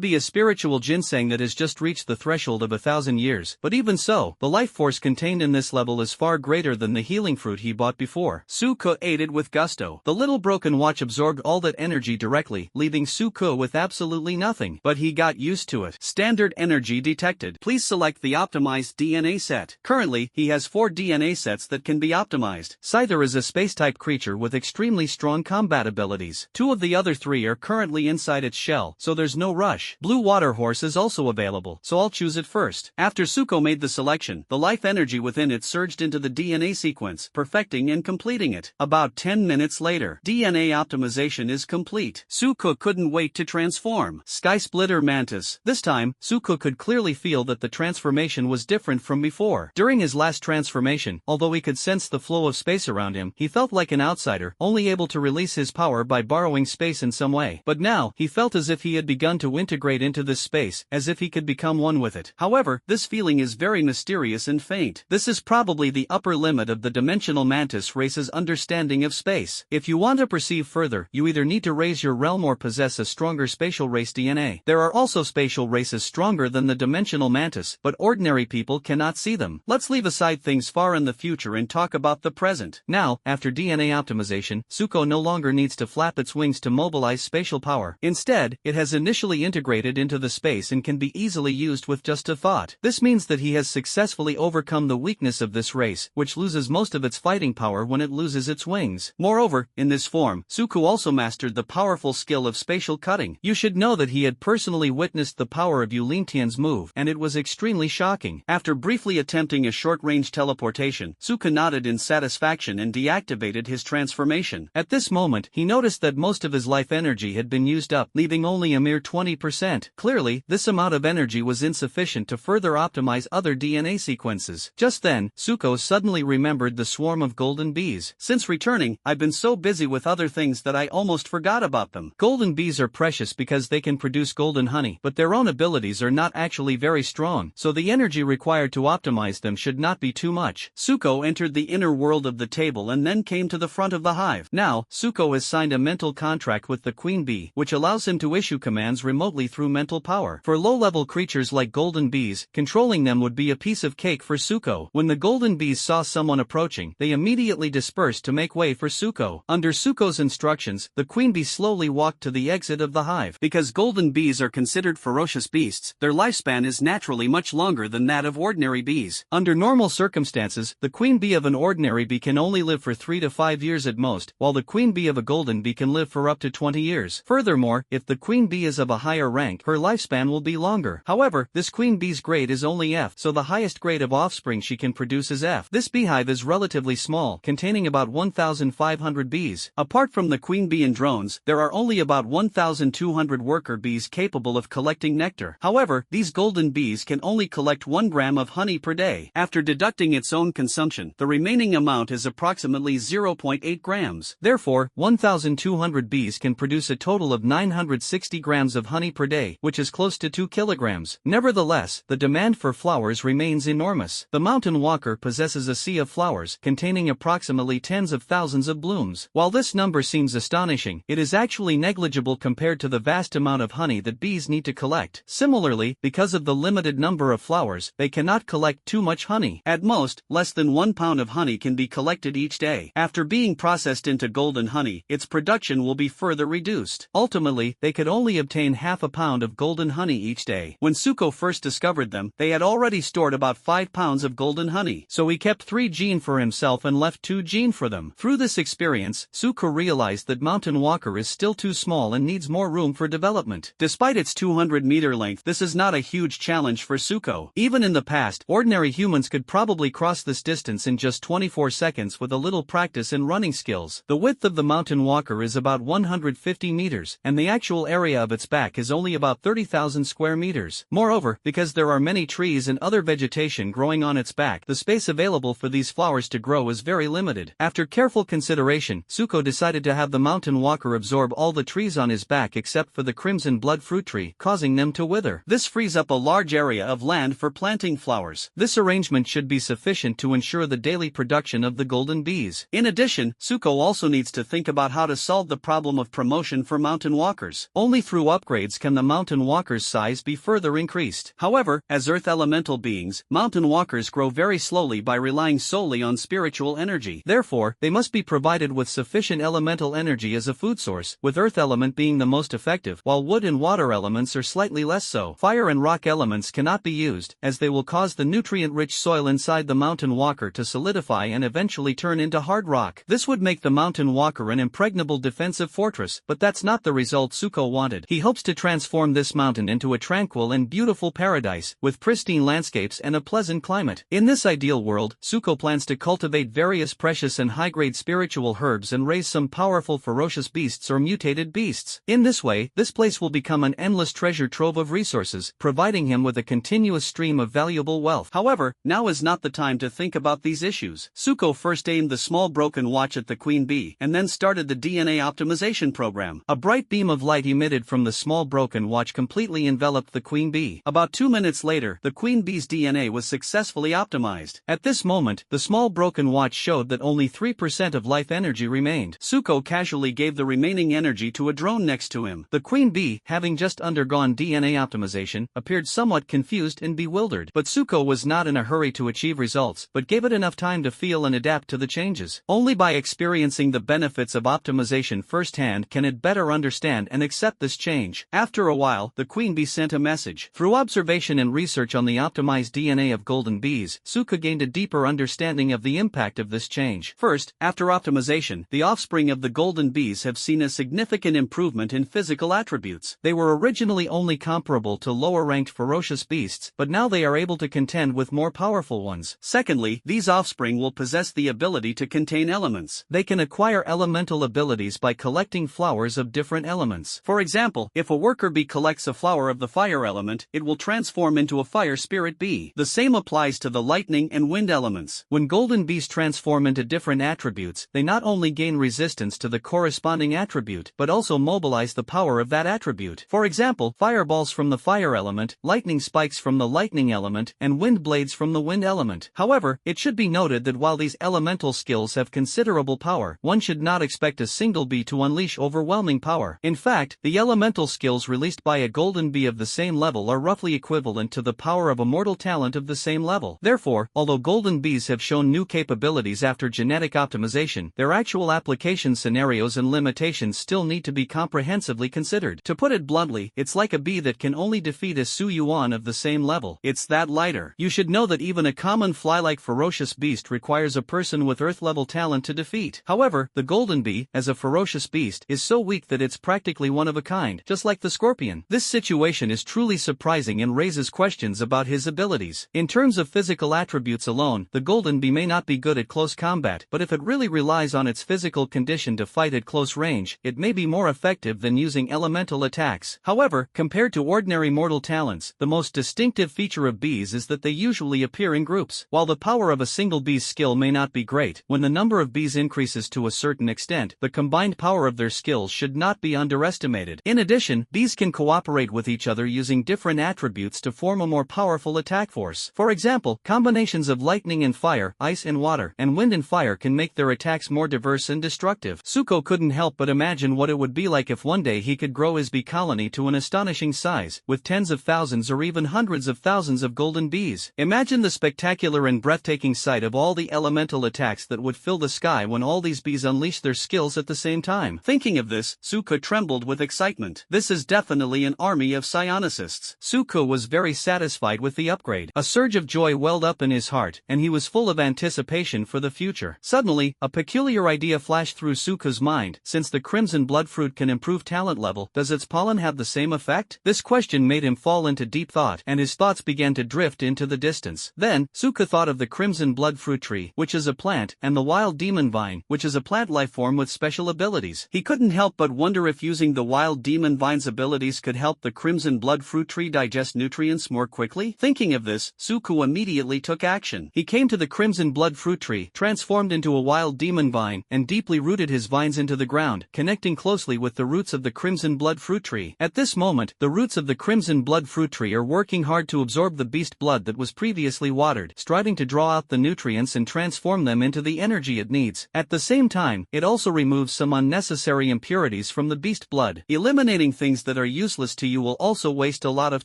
be a spiritual ginseng that has just reached the threshold of 1,000 years, but even so, the life force contained in this level is far greater than the healing fruit he bought before. Suko ate it with gusto. The little broken watch absorbed all that energy directly, leaving Suko with absolutely nothing. But he got used to it. Standard energy detected. Please select the optimized DNA set. Currently, he has 4 DNA sets that can be optimized. Scyther is a space-type creature with extremely strong combat abilities. 2 of the other 3 are currently inside its shell, so there's no rush. Blue Water Horse is also available, so I'll choose it first. After Suko made the selection, the life energy within it surged into the DNA sequence, perfecting and completing completing it. About 10 minutes later, DNA optimization is complete. Suko couldn't wait to transform. Sky Splitter Mantis. This time, Suko could clearly feel that the transformation was different from before. During his last transformation, although he could sense the flow of space around him, he felt like an outsider, only able to release his power by borrowing space in some way. But now, he felt as if he had begun to integrate into this space, as if he could become one with it. However, this feeling is very mysterious and faint. This is probably the upper limit of the dimensional mantis race's understanding of space. If you want to perceive further, you either need to raise your realm or possess a stronger spatial race DNA. There are also spatial races stronger than the dimensional mantis, but ordinary people cannot see them. Let's leave aside things far in the future and talk about the present. Now, after DNA optimization, Suko no longer needs to flap its wings to mobilize spatial power. Instead, it has initially integrated into the space and can be easily used with just a thought. This means that he has successfully overcome the weakness of this race, which loses most of its fighting power when it loses its wings. Moreover, in this form, Suko also mastered the powerful skill of spatial cutting. You should know that he had personally witnessed the power of Yu Lintian's move, and it was extremely shocking. After briefly attempting a short-range teleportation, Suko nodded in satisfaction and deactivated his transformation. At this moment, he noticed that most of his life energy had been used up, leaving only a mere 20%. Clearly, this amount of energy was insufficient to further optimize other DNA sequences. Just then, Suko suddenly remembered the swarm of golden bees. Since returning, I've been so busy with other things that I almost forgot about them. Golden bees are precious because they can produce golden honey, but their own abilities are not actually very strong, so the energy required to optimize them should not be too much. Suko entered the inner world of the table and then came to the front of the hive. Now, Suko has signed a mental contract with the queen bee, which allows him to issue commands remotely through mental power. For low-level creatures like golden bees, controlling them would be a piece of cake for Suko. When the golden bees saw someone approaching, they immediately dispersed to make way for Suko. Under Suko's instructions, the queen bee slowly walked to the exit of the hive. Because golden bees are considered ferocious beasts, their lifespan is naturally much longer than that of ordinary bees. Under normal circumstances, the queen bee of an ordinary bee can only live for 3 to 5 years at most, while the queen bee of a golden bee can live for up to 20 years. Furthermore, if the queen bee is of a higher rank, her lifespan will be longer. However, this queen bee's grade is only F, so the highest grade of offspring she can produce is F. This beehive is relatively small, containing about 1,500 bees. Apart from the queen bee and drones, there are only about 1,200 worker bees capable of collecting nectar. However, these golden bees can only collect 1 gram of honey per day. After deducting its own consumption, the remaining amount is approximately 0.8 grams. Therefore, 1,200 bees can produce a total of 960 grams of honey per day, which is close to 2 kilograms. Nevertheless, the demand for flowers remains enormous. The mountain walker possesses a sea of flowers, containing approximately tens of thousands of blooms. While this number seems astonishing, it is actually negligible compared to the vast amount of honey that bees need to collect. Similarly, because of the limited number of flowers, they cannot collect too much honey. At most, less than 1 pound of honey can be collected each day. After being processed into golden honey, its production will be further reduced. Ultimately, they could only obtain half a pound of golden honey each day. When Suko first discovered them, they had already stored about 5 pounds of golden honey, so he kept 3 gene for himself and left 2 gene for them. Through this experience, Suko realized that Mountain Walker is still too small and needs more room for development. Despite its 200-meter length, this is not a huge challenge for Suko. Even in the past, ordinary humans could probably cross this distance in just 24 seconds with a little practice and running skills. The width of the Mountain Walker is about 150 meters, and the actual area of its back is only about 30,000 square meters. Moreover, because there are many trees and other vegetation growing on its back, the space available for these flowers to grow is very limited. After careful consideration, Suko decided to have the Mountain Walker absorb all the trees on his back except for the crimson blood fruit tree, causing them to wither. This frees up a large area of land for planting flowers. This arrangement should be sufficient to ensure the daily production of the golden bees. In addition, Suko also needs to think about how to solve the problem of promotion for mountain walkers. Only through upgrades can the mountain walker's size be further increased. However, as earth elemental beings, mountain walkers grow very slowly by relying solely on spiritual energy. Therefore, they must be provided with sufficient elemental energy as a food source, with earth element being the most effective, while wood and water elements are slightly less so. Fire and rock elements cannot be used, as they will cause the nutrient-rich soil inside the mountain walker to solidify and eventually turn into hard rock. This would make the mountain walker an impregnable defensive fortress, but that's not the result Suko wanted. He hopes to transform this mountain into a tranquil and beautiful paradise, with pristine landscapes and a pleasant climate. In this ideal world, Suko plans to cultivate various precious delicious and high-grade spiritual herbs and raise some powerful ferocious beasts or mutated beasts. In this way, this place will become an endless treasure trove of resources, providing him with a continuous stream of valuable wealth. However, now is not the time to think about these issues. Suko first aimed the small broken watch at the queen bee, and then started the DNA optimization program. A bright beam of light emitted from the small broken watch completely enveloped the queen bee. About 2 minutes later, the queen bee's DNA was successfully optimized. At this moment, the small broken watch showed that only 3% of life energy remained. Suko casually gave the remaining energy to a drone next to him. The queen bee, having just undergone DNA optimization, appeared somewhat confused and bewildered. But Suko was not in a hurry to achieve results, but gave it enough time to feel and adapt to the changes. Only by experiencing the benefits of optimization firsthand can it better understand and accept this change. After a while, the queen bee sent a message. Through observation and research on the optimized DNA of golden bees, Suko gained a deeper understanding of the impact of this change. First, after optimization, the offspring of the golden bees have seen a significant improvement in physical attributes. They were originally only comparable to lower-ranked ferocious beasts, but now they are able to contend with more powerful ones. Secondly, these offspring will possess the ability to contain elements. They can acquire elemental abilities by collecting flowers of different elements. For example, if a worker bee collects a flower of the fire element, it will transform into a fire spirit bee. The same applies to the lightning and wind elements. When golden bees transform into different attributes, they not only gain resistance to the corresponding attribute, but also mobilize the power of that attribute. For example, fireballs from the fire element, lightning spikes from the lightning element, and wind blades from the wind element. However, it should be noted that while these elemental skills have considerable power, one should not expect a single bee to unleash overwhelming power. In fact, the elemental skills released by a golden bee of the same level are roughly equivalent to the power of a mortal talent of the same level. Therefore, although golden bees have shown new capabilities after genetic optimization, their actual application scenarios and limitations still need to be comprehensively considered. To put it bluntly, it's like a bee that can only defeat a Su Yuan of the same level. It's that lighter. You should know that even a common fly-like ferocious beast requires a person with Earth-level talent to defeat. However, the golden bee, as a ferocious beast, is so weak that it's practically one of a kind, just like the scorpion. This situation is truly surprising and raises questions about his abilities. In terms of physical attributes alone, the golden bee may not be good at close combat, but if it really relies on its physical condition to fight at close range, it may be more effective than using elemental attacks. However, compared to ordinary mortal talents, the most distinctive feature of bees is that they usually appear in groups. While the power of a single bee's skill may not be great, when the number of bees increases to a certain extent, the combined power of their skills should not be underestimated. In addition, bees can cooperate with each other using different attributes to form a more powerful attack force. For example, combinations of lightning and fire, ice and water, and wind and fire can make their attacks more diverse and destructive. Suko couldn't help but imagine what it would be like if one day he could grow his bee colony to an astonishing size, with tens of thousands or even hundreds of thousands of golden bees. Imagine the spectacular and breathtaking sight of all the elemental attacks that would fill the sky when all these bees unleash their skills at the same time. Thinking of this, Suko trembled with excitement. This is definitely an army of psionists. Suko was very satisfied with the upgrade. A surge of joy welled up in his heart, and he was full of anticipation for the future. Suddenly, a peculiar idea flashed through Suko's mind. Since the crimson blood fruit can improve talent level, does its pollen have the same effect? This question made him fall into deep thought, and his thoughts began to drift into the distance. Then, Suko thought of the crimson blood fruit tree, which is a plant, and the wild demon vine, which is a plant life form with special abilities. He couldn't help but wonder if using the wild demon vine's abilities could help the crimson blood fruit tree digest nutrients more quickly. Thinking of this, Suko immediately took action. He came to the crimson blood fruit tree, transformed into a wild demon vine, and deeply rooted his vines into the ground, connecting closely with the roots of the crimson blood fruit tree. At this moment, the roots of the crimson blood fruit tree are working hard to absorb the beast blood that was previously watered, striving to draw out the nutrients and transform them into the energy it needs. At the same time, it also removes some unnecessary impurities from the beast blood. Eliminating things that are useless to you will also waste a lot of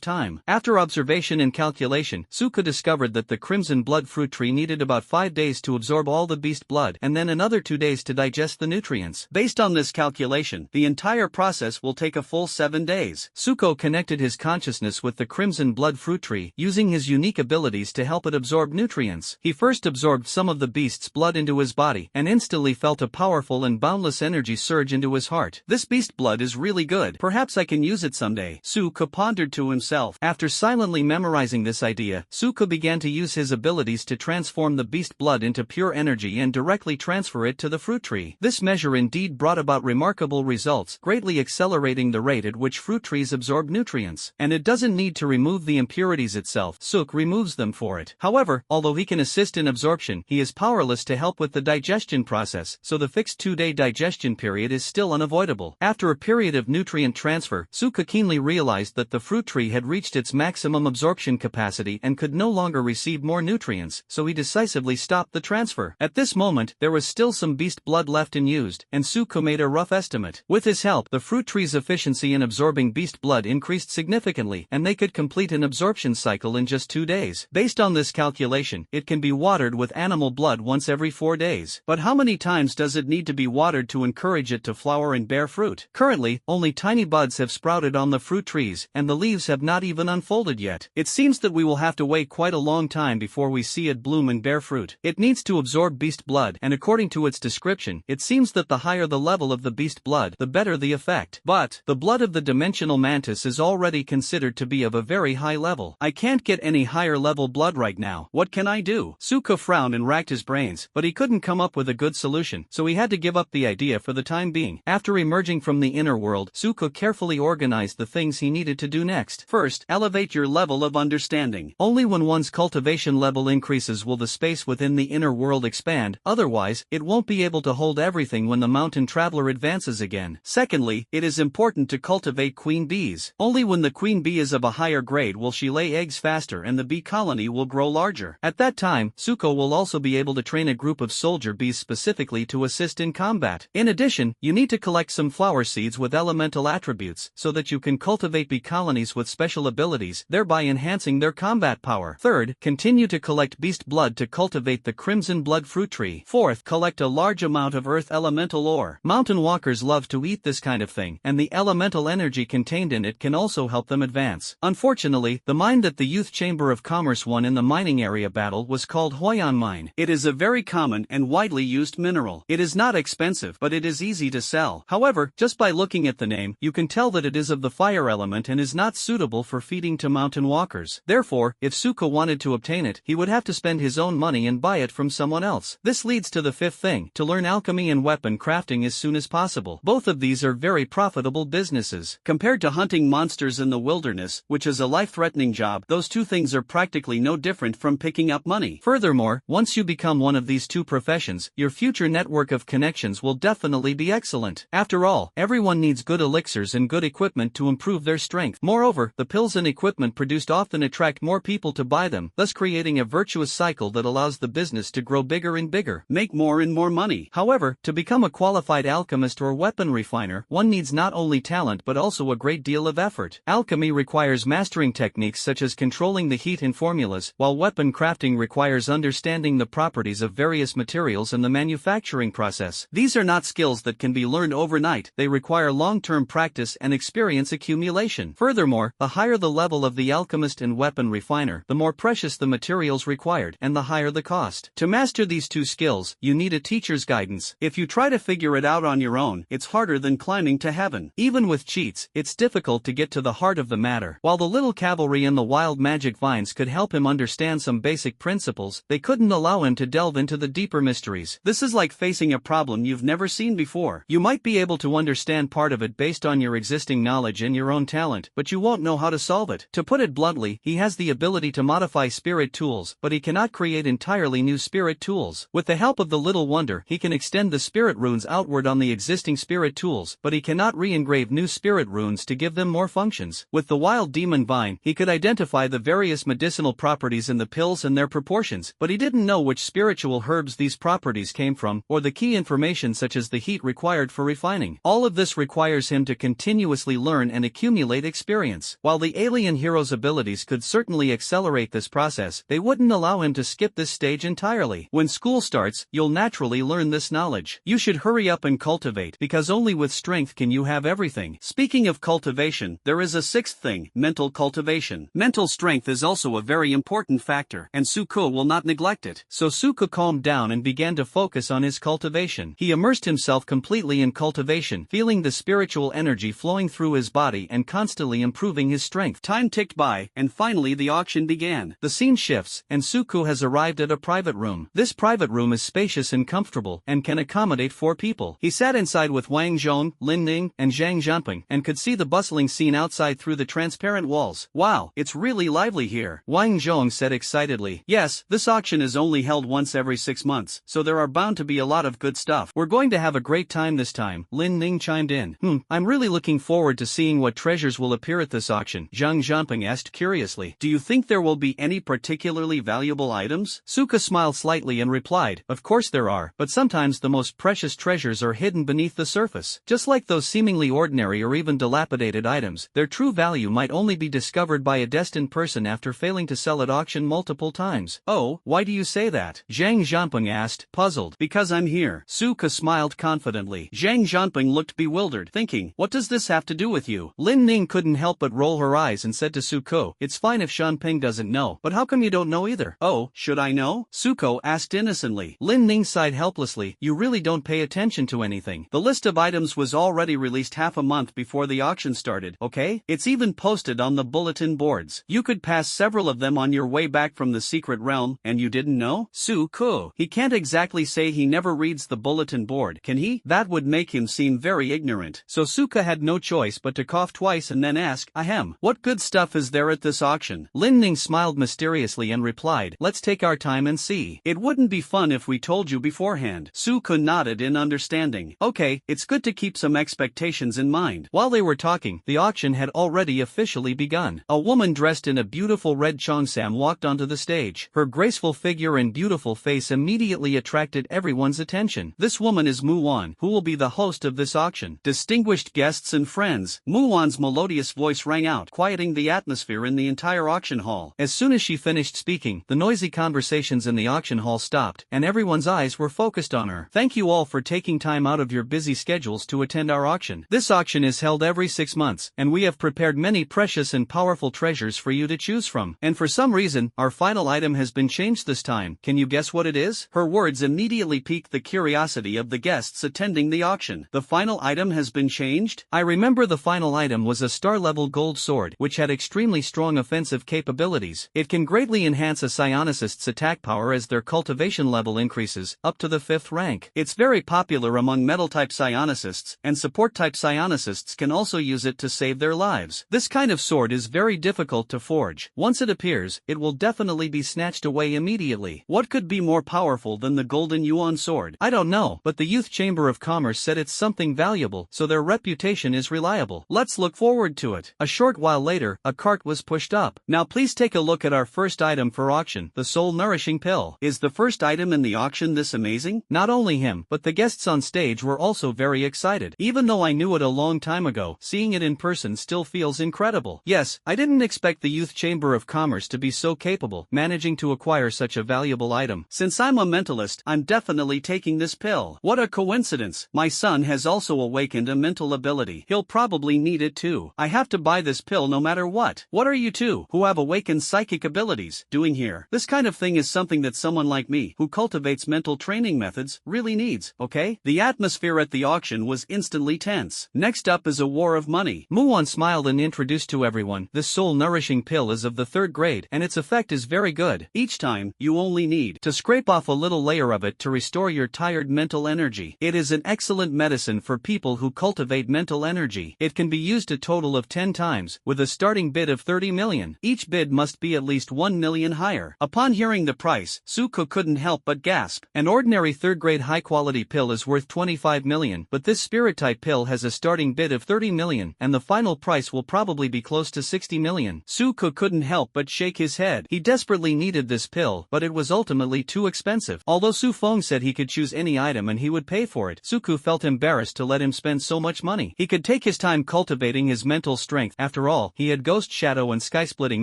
time. After observation and calculation, Suko discovered that the crimson blood fruit tree needed about 5 days to absorb all the beast blood and then another 2 days to digest the nutrients. Based on this calculation, the entire process will take a full 7 days. Suko connected his consciousness with the crimson blood fruit tree, using his unique abilities to help it absorb nutrients. He first absorbed some of the beast's blood into his body, and instantly felt a powerful and boundless energy surge into his heart. This beast blood is really good. Perhaps I can use it someday, Suko pondered to himself. After silently memorizing this idea, Suko began to use his abilities to transform the beast blood into pure energy tree and directly transfer it to the fruit tree. This measure indeed brought about remarkable results, greatly accelerating the rate at which fruit trees absorb nutrients. And it doesn't need to remove the impurities itself, Suk removes them for it. However, although he can assist in absorption, he is powerless to help with the digestion process, so the fixed 2-day digestion period is still unavoidable. After a period of nutrient transfer, Suka keenly realized that the fruit tree had reached its maximum absorption capacity and could no longer receive more nutrients, so he decisively stopped the transfer. At this moment, there was still some beast blood left unused, and Suka made a rough estimate. With his help, the fruit tree's efficiency in absorbing beast blood increased significantly, and they could complete an absorption cycle in just 2 days. Based on this calculation, it can be watered with animal blood once every 4 days. But how many times does it need to be watered to encourage it to flower and bear fruit? Currently, only tiny buds have sprouted on the fruit trees, and the leaves have not even unfolded yet. It seems that we will have to wait quite a long time before we see it bloom and bear fruit. It needs to absorb beast blood, and according to its description, it seems that the higher the level of the beast blood, the better the effect. But the blood of the dimensional mantis is already considered to be of a very high level. I can't get any higher level blood right now. What can I do? Suka frowned and racked his brains, but he couldn't come up with a good solution, so he had to give up the idea for the time being. After emerging from the inner world, Suka carefully organized the things he needed to do next. First, elevate your level of understanding. Only when one's cultivation level increases will the space within the inner world expand, otherwise, it won't be able to hold everything when the mountain traveler advances again. Secondly, it is important to cultivate queen bees. Only when the queen bee is of a higher grade will she lay eggs faster and the bee colony will grow larger. At that time, Suko will also be able to train a group of soldier bees specifically to assist in combat. In addition, you need to collect some flower seeds with elemental attributes, so that you can cultivate bee colonies with special abilities, thereby enhancing their combat power. Third, continue to collect beast blood to cultivate the crimson blood fruit tree. Fourth, collect a large amount of earth elemental ore. Mountain walkers love to eat this kind of thing, and the elemental energy contained in it can also help them advance. Unfortunately, the mine that the Youth Chamber of Commerce won in the mining area battle was called Hoyan Mine. It is a very common and widely used mineral. It is not expensive, but it is easy to sell. However, just by looking at the name, you can tell that it is of the fire element and is not suitable for feeding to mountain walkers. Therefore, if Suka wanted to obtain it, he would have to spend his own money and buy it from someone else. This leads to the fifth thing, to learn alchemy and weapon crafting as soon as possible. Both of these are very profitable businesses. Compared to hunting monsters in the wilderness, which is a life-threatening job, those two things are practically no different from picking up money. Furthermore, once you become one of these two professions, your future network of connections will definitely be excellent. After all, everyone needs good elixirs and good equipment to improve their strength. Moreover, the pills and equipment produced often attract more people to buy them, thus creating a virtuous cycle that allows the business to grow bigger and bigger, make more and more money. However, to become a qualified alchemist or weapon refiner, one needs not only talent but also a great deal of effort. Alchemy requires mastering techniques such as controlling the heat in formulas, while weapon crafting requires understanding the properties of various materials and the manufacturing process. These are not skills that can be learned overnight, they require long-term practice and experience accumulation. Furthermore, the higher the level of the alchemist and weapon refiner, the more precious the materials required, and the higher the cost. To master these two skills, you need a teacher's guidance. If you try to figure it out on your own, it's harder than climbing to heaven. Even with cheats, it's difficult to get to the heart of the matter. While the little cavalry and the wild magic vines could help him understand some basic principles, they couldn't allow him to delve into the deeper mysteries. This is like facing a problem you've never seen before. You might be able to understand part of it based on your existing knowledge and your own talent, but you won't know how to solve it. To put it bluntly, he has the ability to modify spirit tools, but he cannot create entirely new spirit tools. With the help of the little wonder, he can extend the spirit runes outward on the existing spirit tools, but he cannot re-engrave new spirit runes to give them more functions. With the wild demon vine, he could identify the various medicinal properties in the pills and their proportions, but he didn't know which spiritual herbs these properties came from, or the key information such as the heat required for refining. All of this requires him to continuously learn and accumulate experience. While the alien hero's abilities could certainly accelerate this process, they wouldn't allow him to skip this stage entirely. When school starts, you'll naturally learn this knowledge. You should hurry up and cultivate, because only with strength can you have everything. Speaking of cultivation, there is a sixth thing, mental cultivation. Mental strength is also a very important factor, and Suko will not neglect it. So Suko calmed down and began to focus on his cultivation. He immersed himself completely in cultivation, feeling the spiritual energy flowing through his body and constantly improving his strength. Time ticked by, and finally the auction began. The scene shifts, and Suko has arrived at a private room. This private private room is spacious and comfortable and can accommodate 4 people. He sat inside with Wang Zhong, Lin Ning, and Zhang Zhanping and could see the bustling scene outside through the transparent walls. Wow, it's really lively here, Wang Zhong said excitedly. Yes, this auction is only held once every 6 months, so there are bound to be a lot of good stuff. We're going to have a great time this time, Lin Ning chimed in. I'm really looking forward to seeing what treasures will appear at this auction, Zhang Zhanping asked curiously. Do you think there will be any particularly valuable items? Suka smiled slightly and replied, of course there are, but sometimes the most precious treasures are hidden beneath the surface. Just like those seemingly ordinary or even dilapidated items, their true value might only be discovered by a destined person after failing to sell at auction multiple times. Oh, why do you say that? Zhang Zhanping asked, puzzled. Because I'm here. Suka smiled confidently. Zhang Zhanping looked bewildered, thinking, what does this have to do with you? Lin Ning couldn't help but roll her eyes and said to Suko, it's fine if Shanping doesn't know, but how come you don't know either? Oh, should I know? Suko asked innocently. Lin Ning sighed helplessly, you really don't pay attention to anything. The list of items was already released half a month before the auction started, okay? It's even posted on the bulletin boards. You could pass several of them on your way back from the secret realm, and you didn't know? Suko. He can't exactly say he never reads the bulletin board, can he? That would make him seem very ignorant. So Suka had no choice but to cough twice and then ask, ahem, what good stuff is there at this auction? Lin Ning smiled mysteriously and replied, let's take our time and see. It wouldn't be fun if we told you beforehand. Suka nodded in understanding. Okay, it's good to keep some expectations in mind. While they were talking, the auction had already officially begun. A woman dressed in a beautiful red cheongsam walked onto the stage. Her graceful figure and beautiful face immediately attracted everyone's attention. This woman is Mu Wan, who will be the host of this auction. Distinguished guests and friends, Mu Wan's melodious voice rang out, quieting the atmosphere in the entire auction hall. As soon as she finished speaking, the noisy conversations in the auction hall stopped, and everyone's eyes were focused on her. Thank you all for taking time out of your busy schedules to attend our auction. This auction is held every 6 months, and we have prepared many precious and powerful treasures for you to choose from. And for some reason, our final item has been changed this time. Can you guess what it is? Her words immediately piqued the curiosity of the guests attending the auction. The final item has been changed? I remember the final item was a star-level gold sword, which had extremely strong offensive capabilities. It can greatly enhance a psionicist's attack power as their cultivation level increases, up to the 5th rank. It's very popular among metal-type psionicists, and support-type psionicists can also use it to save their lives. This kind of sword is very difficult to forge. Once it appears, it will definitely be snatched away immediately. What could be more powerful than the golden yuan sword? I don't know, but the Youth Chamber of Commerce said it's something valuable, so their reputation is reliable. Let's look forward to it. A short while later, a cart was pushed up. Now please take a look at our first item for auction, the soul-nourishing pill. Is the first item in the auction this amazing? Not only him, but the guests on stage were also very excited. Even though I knew it a long time ago, seeing it in person still feels incredible. Yes, I didn't expect the Youth Chamber of Commerce to be so capable, managing to acquire such a valuable item. Since I'm a mentalist, I'm definitely taking this pill. What a coincidence. My son has also awakened a mental ability. He'll probably need it too. I have to buy this pill no matter what. What are you two, who have awakened psychic abilities, doing here? This kind of thing is something that someone like me, who cultivates mental training methods, really needs, okay? The atmosphere at the auction was instantly tense. Next up is a war of money. Muon smiled and introduced to everyone, this soul-nourishing pill is of the 3rd grade, and its effect is very good. Each time, you only need to scrape off a little layer of it to restore your tired mental energy. It is an excellent medicine for people who cultivate mental energy. It can be used a total of 10 times, with a starting bid of 30 million. Each bid must be at least 1 million higher. Upon hearing the price, Suko couldn't help but gasp. An ordinary 3rd grade high-quality pill is worth 25 million, but this spirit-type pill has a starting bid of 30 million, and the final price will probably be close to 60 million. Suko couldn't help but shake his head. He desperately needed this pill, but it was ultimately too expensive. Although Su Feng said he could choose any item and he would pay for it, Suku felt embarrassed to let him spend so much money. He could take his time cultivating his mental strength. After all, he had Ghost Shadow and Sky-Splitting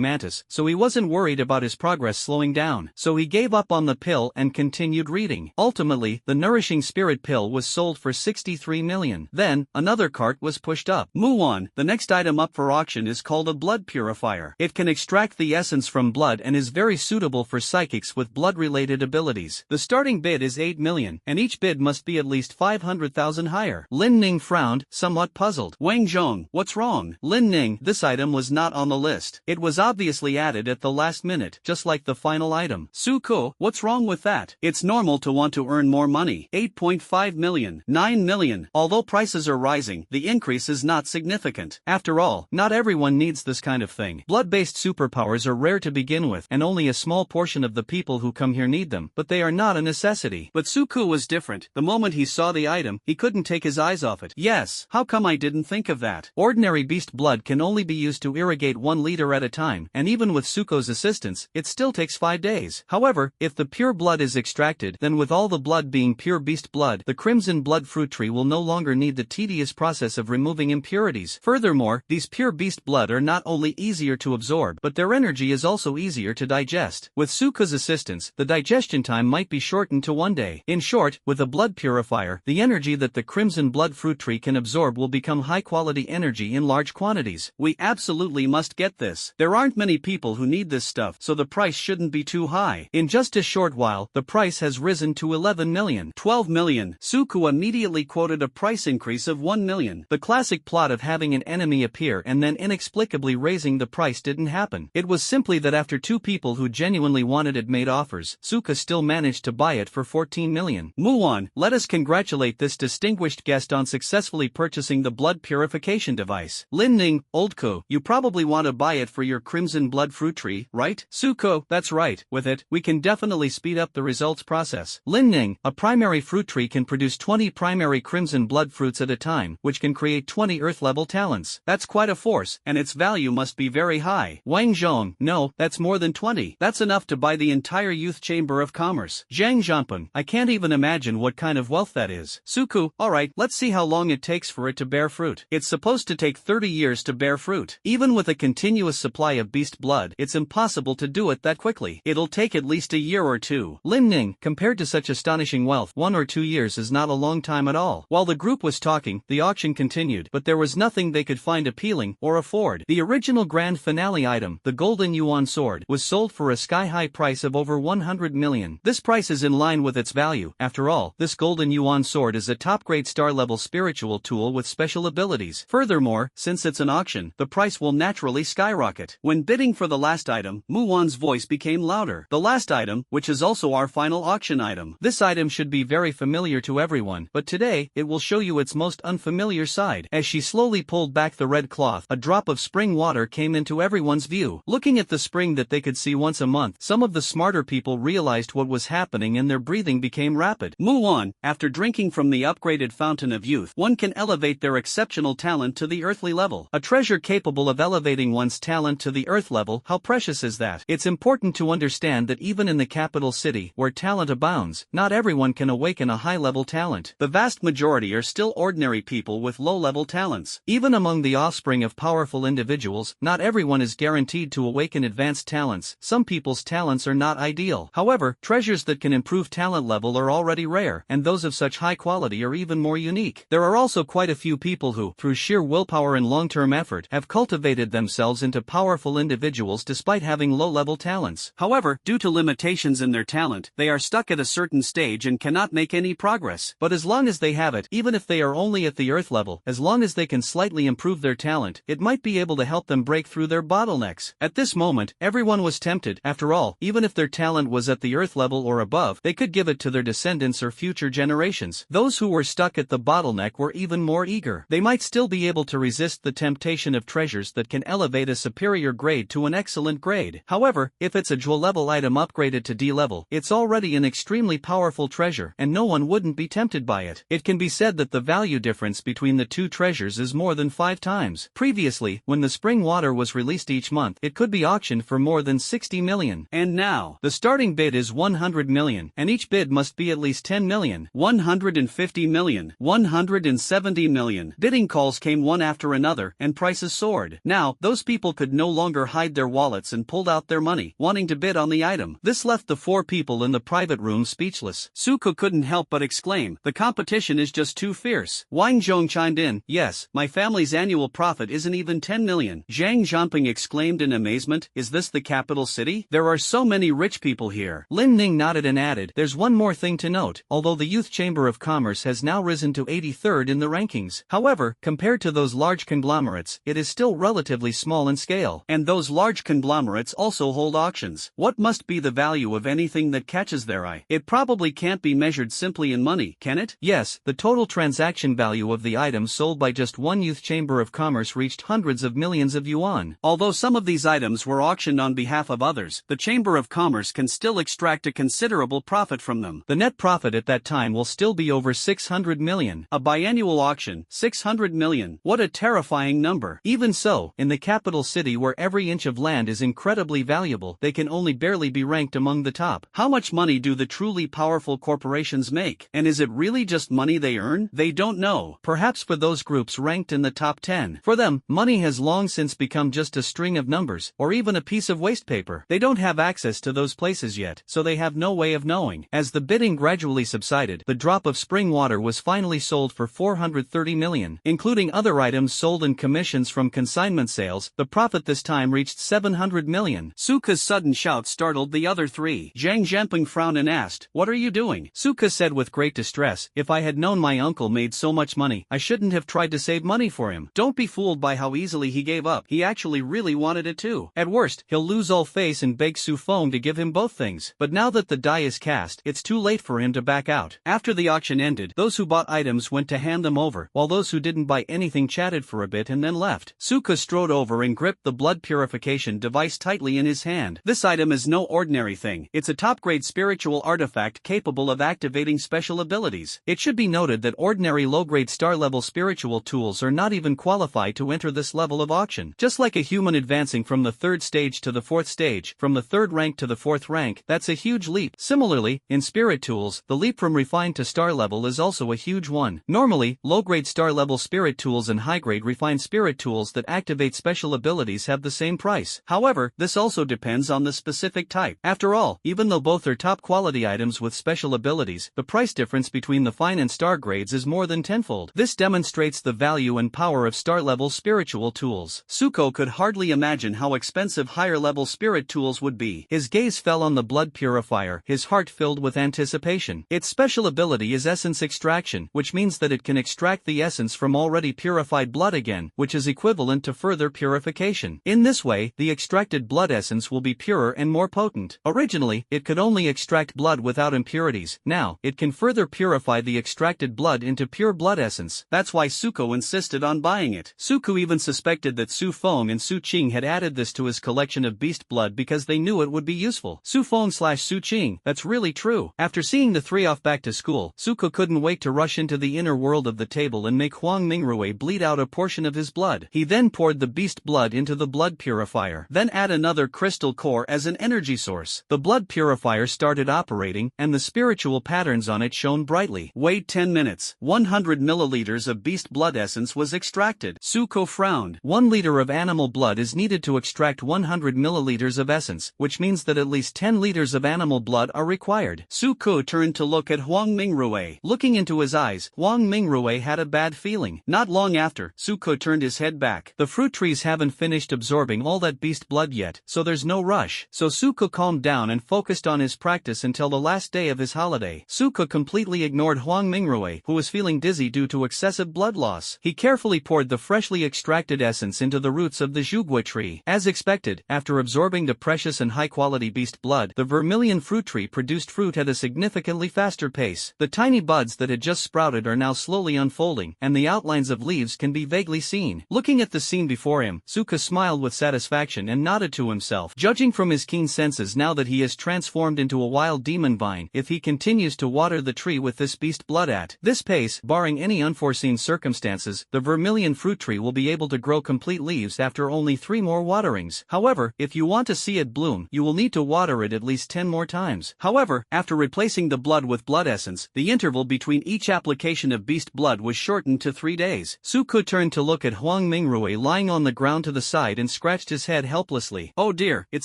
Mantis, so he wasn't worried about his progress slowing down. So he gave up on the pill and continued reading. Ultimately, the nourishing spirit pill was sold for 63 million. Then, another cart was pushed up. Muon, the next item up for auction is called a blood purifier. It can extract the essence from blood and is very suitable for psychics with blood-related abilities. The starting bid is 8 million, and each bid must be at least 500,000 higher. Lin Ning frowned, somewhat puzzled. Wang Zhong, what's wrong? Lin Ning, this item was not on the list. It was obviously added at the last minute, just like the final item. Su Ko, what's wrong with that? that? It's normal to want to earn more money. 8.5 million, 9 million. Although prices are rising, the increase is not significant. After all, not everyone needs this kind of thing. Blood-based superpowers are rare to begin with, and only a small portion of the people who come here need them, but they are not a necessity. But Suku was different. The moment he saw the item, he couldn't take his eyes off it. Yes, how come I didn't think of that? Ordinary beast blood can only be used to irrigate 1 liter at a time, and even with Suko's assistance, it still takes 5 days. However, if the pure blood is extracted, then with all the blood being pure beast blood, the crimson blood fruit tree will no longer need the tedious process of removing impurities. Furthermore, these pure beast blood are not only easier to absorb, but their energy is also easier to digest. With Suko's assistance, the digestion time might be shortened to 1 day. In short, with a blood purifier, the energy that the crimson blood fruit tree can absorb will become high-quality energy in large quantities. We absolutely must get this. There aren't many people who need this stuff, so the price shouldn't be too high. In just a short while, the price has risen to 11 million. 12 million. Suku immediately quoted a price increase of 1 million. The classic plot of having an enemy appear and then inexplicably raising the price didn't happen. It was simply that after 2 people who genuinely wanted it made offers, Suka still managed to buy it for 14 million. Muon, let us congratulate this distinguished guest on successfully purchasing the blood purification device. Lin Ning, Oldko, you probably want to buy it for your crimson blood fruit tree, right? Suko, that's right. With it, we can definitely speed up the results process. Lin Ning, a primary fruit tree can produce 20 primary crimson blood fruits at a time, which can create 20 earth-level talents. That's quite a force, and its value must be very high. Wang Zhong, no, that's more than 20. That's enough to buy the entire Youth Chamber of Commerce. Zhang Zhanpeng, I can't even imagine what kind of wealth that is. Suku, alright, let's see how long it takes for it to bear fruit. It's supposed to take 30 years to bear fruit. Even with a continuous supply of beast blood, it's impossible to do it that quickly. It'll take at least a year or 2. Lin Ning, compared to such astonishing wealth, 1 or 2 years is not a long time at all. While the group was talking, the auction continued, but there was nothing they could find appealing or afford. The original grand finale item, the golden yuan sword, was sold for a sky-high price of over 100 million. This price is in line with its value. After all, this golden yuan sword is a top-grade star-level spiritual tool with special abilities. Furthermore, since it's an auction, the price will naturally skyrocket. When bidding for the last item, Muon's voice became louder. The last item, which is also our final auction item. This item should be very familiar to everyone, but today, it will show you its most unfamiliar side. As she slowly pulled back the red cloth, a drop of spring water came into everyone's view. Looking at the spring that they could see once a month, some of the smarter people realized what was happening and their breathing became rapid. Muon, after drinking from the upgraded fountain of youth, one can elevate their exceptional talent to the earthly level. A treasure capable of elevating one's talent to the earth level, how precious is that? It's important to understand that even in the capital city, where talent abounds, not everyone can awaken a high-level talent. The vast majority are still ordinary people with low-level talents. Even among the offspring of powerful individuals, not everyone is guaranteed to awaken advanced talents. Some people's talents are not ideal. However, treasures that can improve talent level are already rare, and those of such high quality are even more unique. There are also quite a few people who, through sheer willpower and long-term effort, have cultivated themselves into powerful individuals despite having low-level talents. However, due to limitations in their talent, they are stuck at a certain stage and cannot make any progress. But as long as they have it, even if they are only at the earth level, as long as they can slightly improve their talent, it might be able to help them break through their bottlenecks. At this moment, everyone was tempted. After all, even if their talent was at the earth level or above, they could give it to their descendants or future generations. Those who were stuck at the bottleneck were even more eager. They might still be able to resist the temptation of treasures that can elevate a superior grade to an excellent grade. However, if it's a jewel level item upgraded to D level, it's already an extremely powerful treasure, and no one wouldn't be tempted by it. It can be said that the value difference between the two treasures is more than 5 times. Previously, when the spring water was released each month, it could be auctioned for more than 60 million. And now, the starting bid is 100 million, and each bid must be at least 10 million. 150 million. 170 million. Bidding calls came one after another, and prices soared. Now, those people could no longer hide their wallets and pulled out their money, wanting to bid on the item. This left the 4 people in the private room speechless. Suko couldn't help but exclaim, the competition is just too fierce. Wang Zhong chimed in, yes, my family's annual profit isn't even 10 million. Zhang Zhanpeng exclaimed in amazement, is this the capital city? There are so many rich people here. Lin Ning nodded and added, there's one more thing to note. Although the Youth Chamber of Commerce has now risen to 83rd in the rankings, however, compared to those large conglomerates, it is still relatively small in scale. And those large conglomerates also hold auctions. What must be the value of anything something that catches their eye. It probably can't be measured simply in money, can it? Yes, the total transaction value of the items sold by just one youth chamber of commerce reached hundreds of millions of yuan. Although some of these items were auctioned on behalf of others, the Chamber of Commerce can still extract a considerable profit from them. The net profit at that time will still be over 600 million. A biannual auction, 600 million. What a terrifying number. Even so, in the capital city where every inch of land is incredibly valuable, they can only barely be ranked among the top. How much money do the truly powerful corporations make? And is it really just money they earn? They don't know. Perhaps for those groups ranked in the top 10. For them, money has long since become just a string of numbers, or even a piece of waste paper. They don't have access to those places yet, so they have no way of knowing. As the bidding gradually subsided, the drop of spring water was finally sold for 430 million. Including other items sold and commissions from consignment sales, the profit this time reached 700 million. Suka's sudden shout startled the other three. Zhang Zhenping frowned and asked, "What are you doing?" Suka said with great distress, "If I had known my uncle made so much money, I shouldn't have tried to save money for him." Don't be fooled by how easily he gave up. He actually really wanted it too. At worst, he'll lose all face and beg Su Feng to give him both things. But now that the die is cast, it's too late for him to back out. After the auction ended, those who bought items went to hand them over, while those who didn't buy anything chatted for a bit and then left. Suka strode over and gripped the blood purification device tightly in his hand. This item is no ordinary thing. It's a top-grade spiritual artifact capable of activating special abilities. It should be noted that ordinary low-grade star-level spiritual tools are not even qualified to enter this level of auction. Just like a human advancing from the third stage to the fourth stage, from the third rank to the fourth rank, that's a huge leap. Similarly, in spirit tools, the leap from refined to star level is also a huge one. Normally, low-grade star-level spirit tools and high-grade refined spirit tools that activate special abilities have the same price. However, this also depends on the specific type. After all, even though both are top-quality items with special abilities, the price difference between the fine and star grades is more than tenfold. This demonstrates the value and power of star-level spiritual tools. Suko could hardly imagine how expensive higher-level spirit tools would be. His gaze fell on the blood purifier, his heart filled with anticipation. Its special ability is essence extraction, which means that it can extract the essence from already purified blood again, which is equivalent to further purification. In this way, the extracted blood essence will be purer and more potent. Originally, it could only extract blood without impurities. Now, it can further purify the extracted blood into pure blood essence. That's why Suko insisted on buying it. Suko even suspected that Su Feng and Su Qing had added this to his collection of beast blood because they knew it would be useful. Su Feng/Su Qing, that's really true. After seeing the three off back to school, Suko couldn't wait to rush into the inner world of the table and make Huang Mingrui bleed out a portion of his blood. He then poured the beast blood into the blood purifier. Then add another crystal core as an energy source. The blood purifier started operating, and the spiritual patterns on it shone brightly. Wait 10 minutes. 100 milliliters of beast blood essence was extracted. Suko frowned. 1 liter of animal blood is needed to extract 100 milliliters of essence, which means that at least 10 liters of animal blood are required. Suko turned to look at Huang Mingrui. Looking into his eyes, Huang Mingrui had a bad feeling. Not long after, Suko turned his head back. The fruit trees haven't finished absorbing all that beast blood yet, so there's no rush. So Suko calmed down and focused on his practice until the last day of his holiday. Suko completely ignored Huang Mingrui, who was feeling dizzy due to excessive blood loss. He carefully poured the freshly extracted essence into the roots of the Zhugua tree. As expected, after absorbing the precious and high-quality beast blood, the vermilion fruit tree produced fruit at a significantly faster pace. The tiny buds that had just sprouted are now slowly unfolding, and the outlines of leaves can be vaguely seen. Looking at the scene before him, Suka smiled with satisfaction and nodded to himself. Judging from his keen senses now that he is transformed into a wild demon vine, if he continues to water the tree with this beast blood at this pace, barring any unforeseen circumstances, the vermilion fruit tree will be able to grow complete leaves after only 3 more waterings. However, if you want to see it bloom, you will need to water it at least 10 more times. However, after replacing the blood with blood essence, the interval between each application of beast blood was shortened to 3 days. Suko turned to look at Huang Mingrui lying on the ground to the side and scratched his head helplessly. Oh dear, it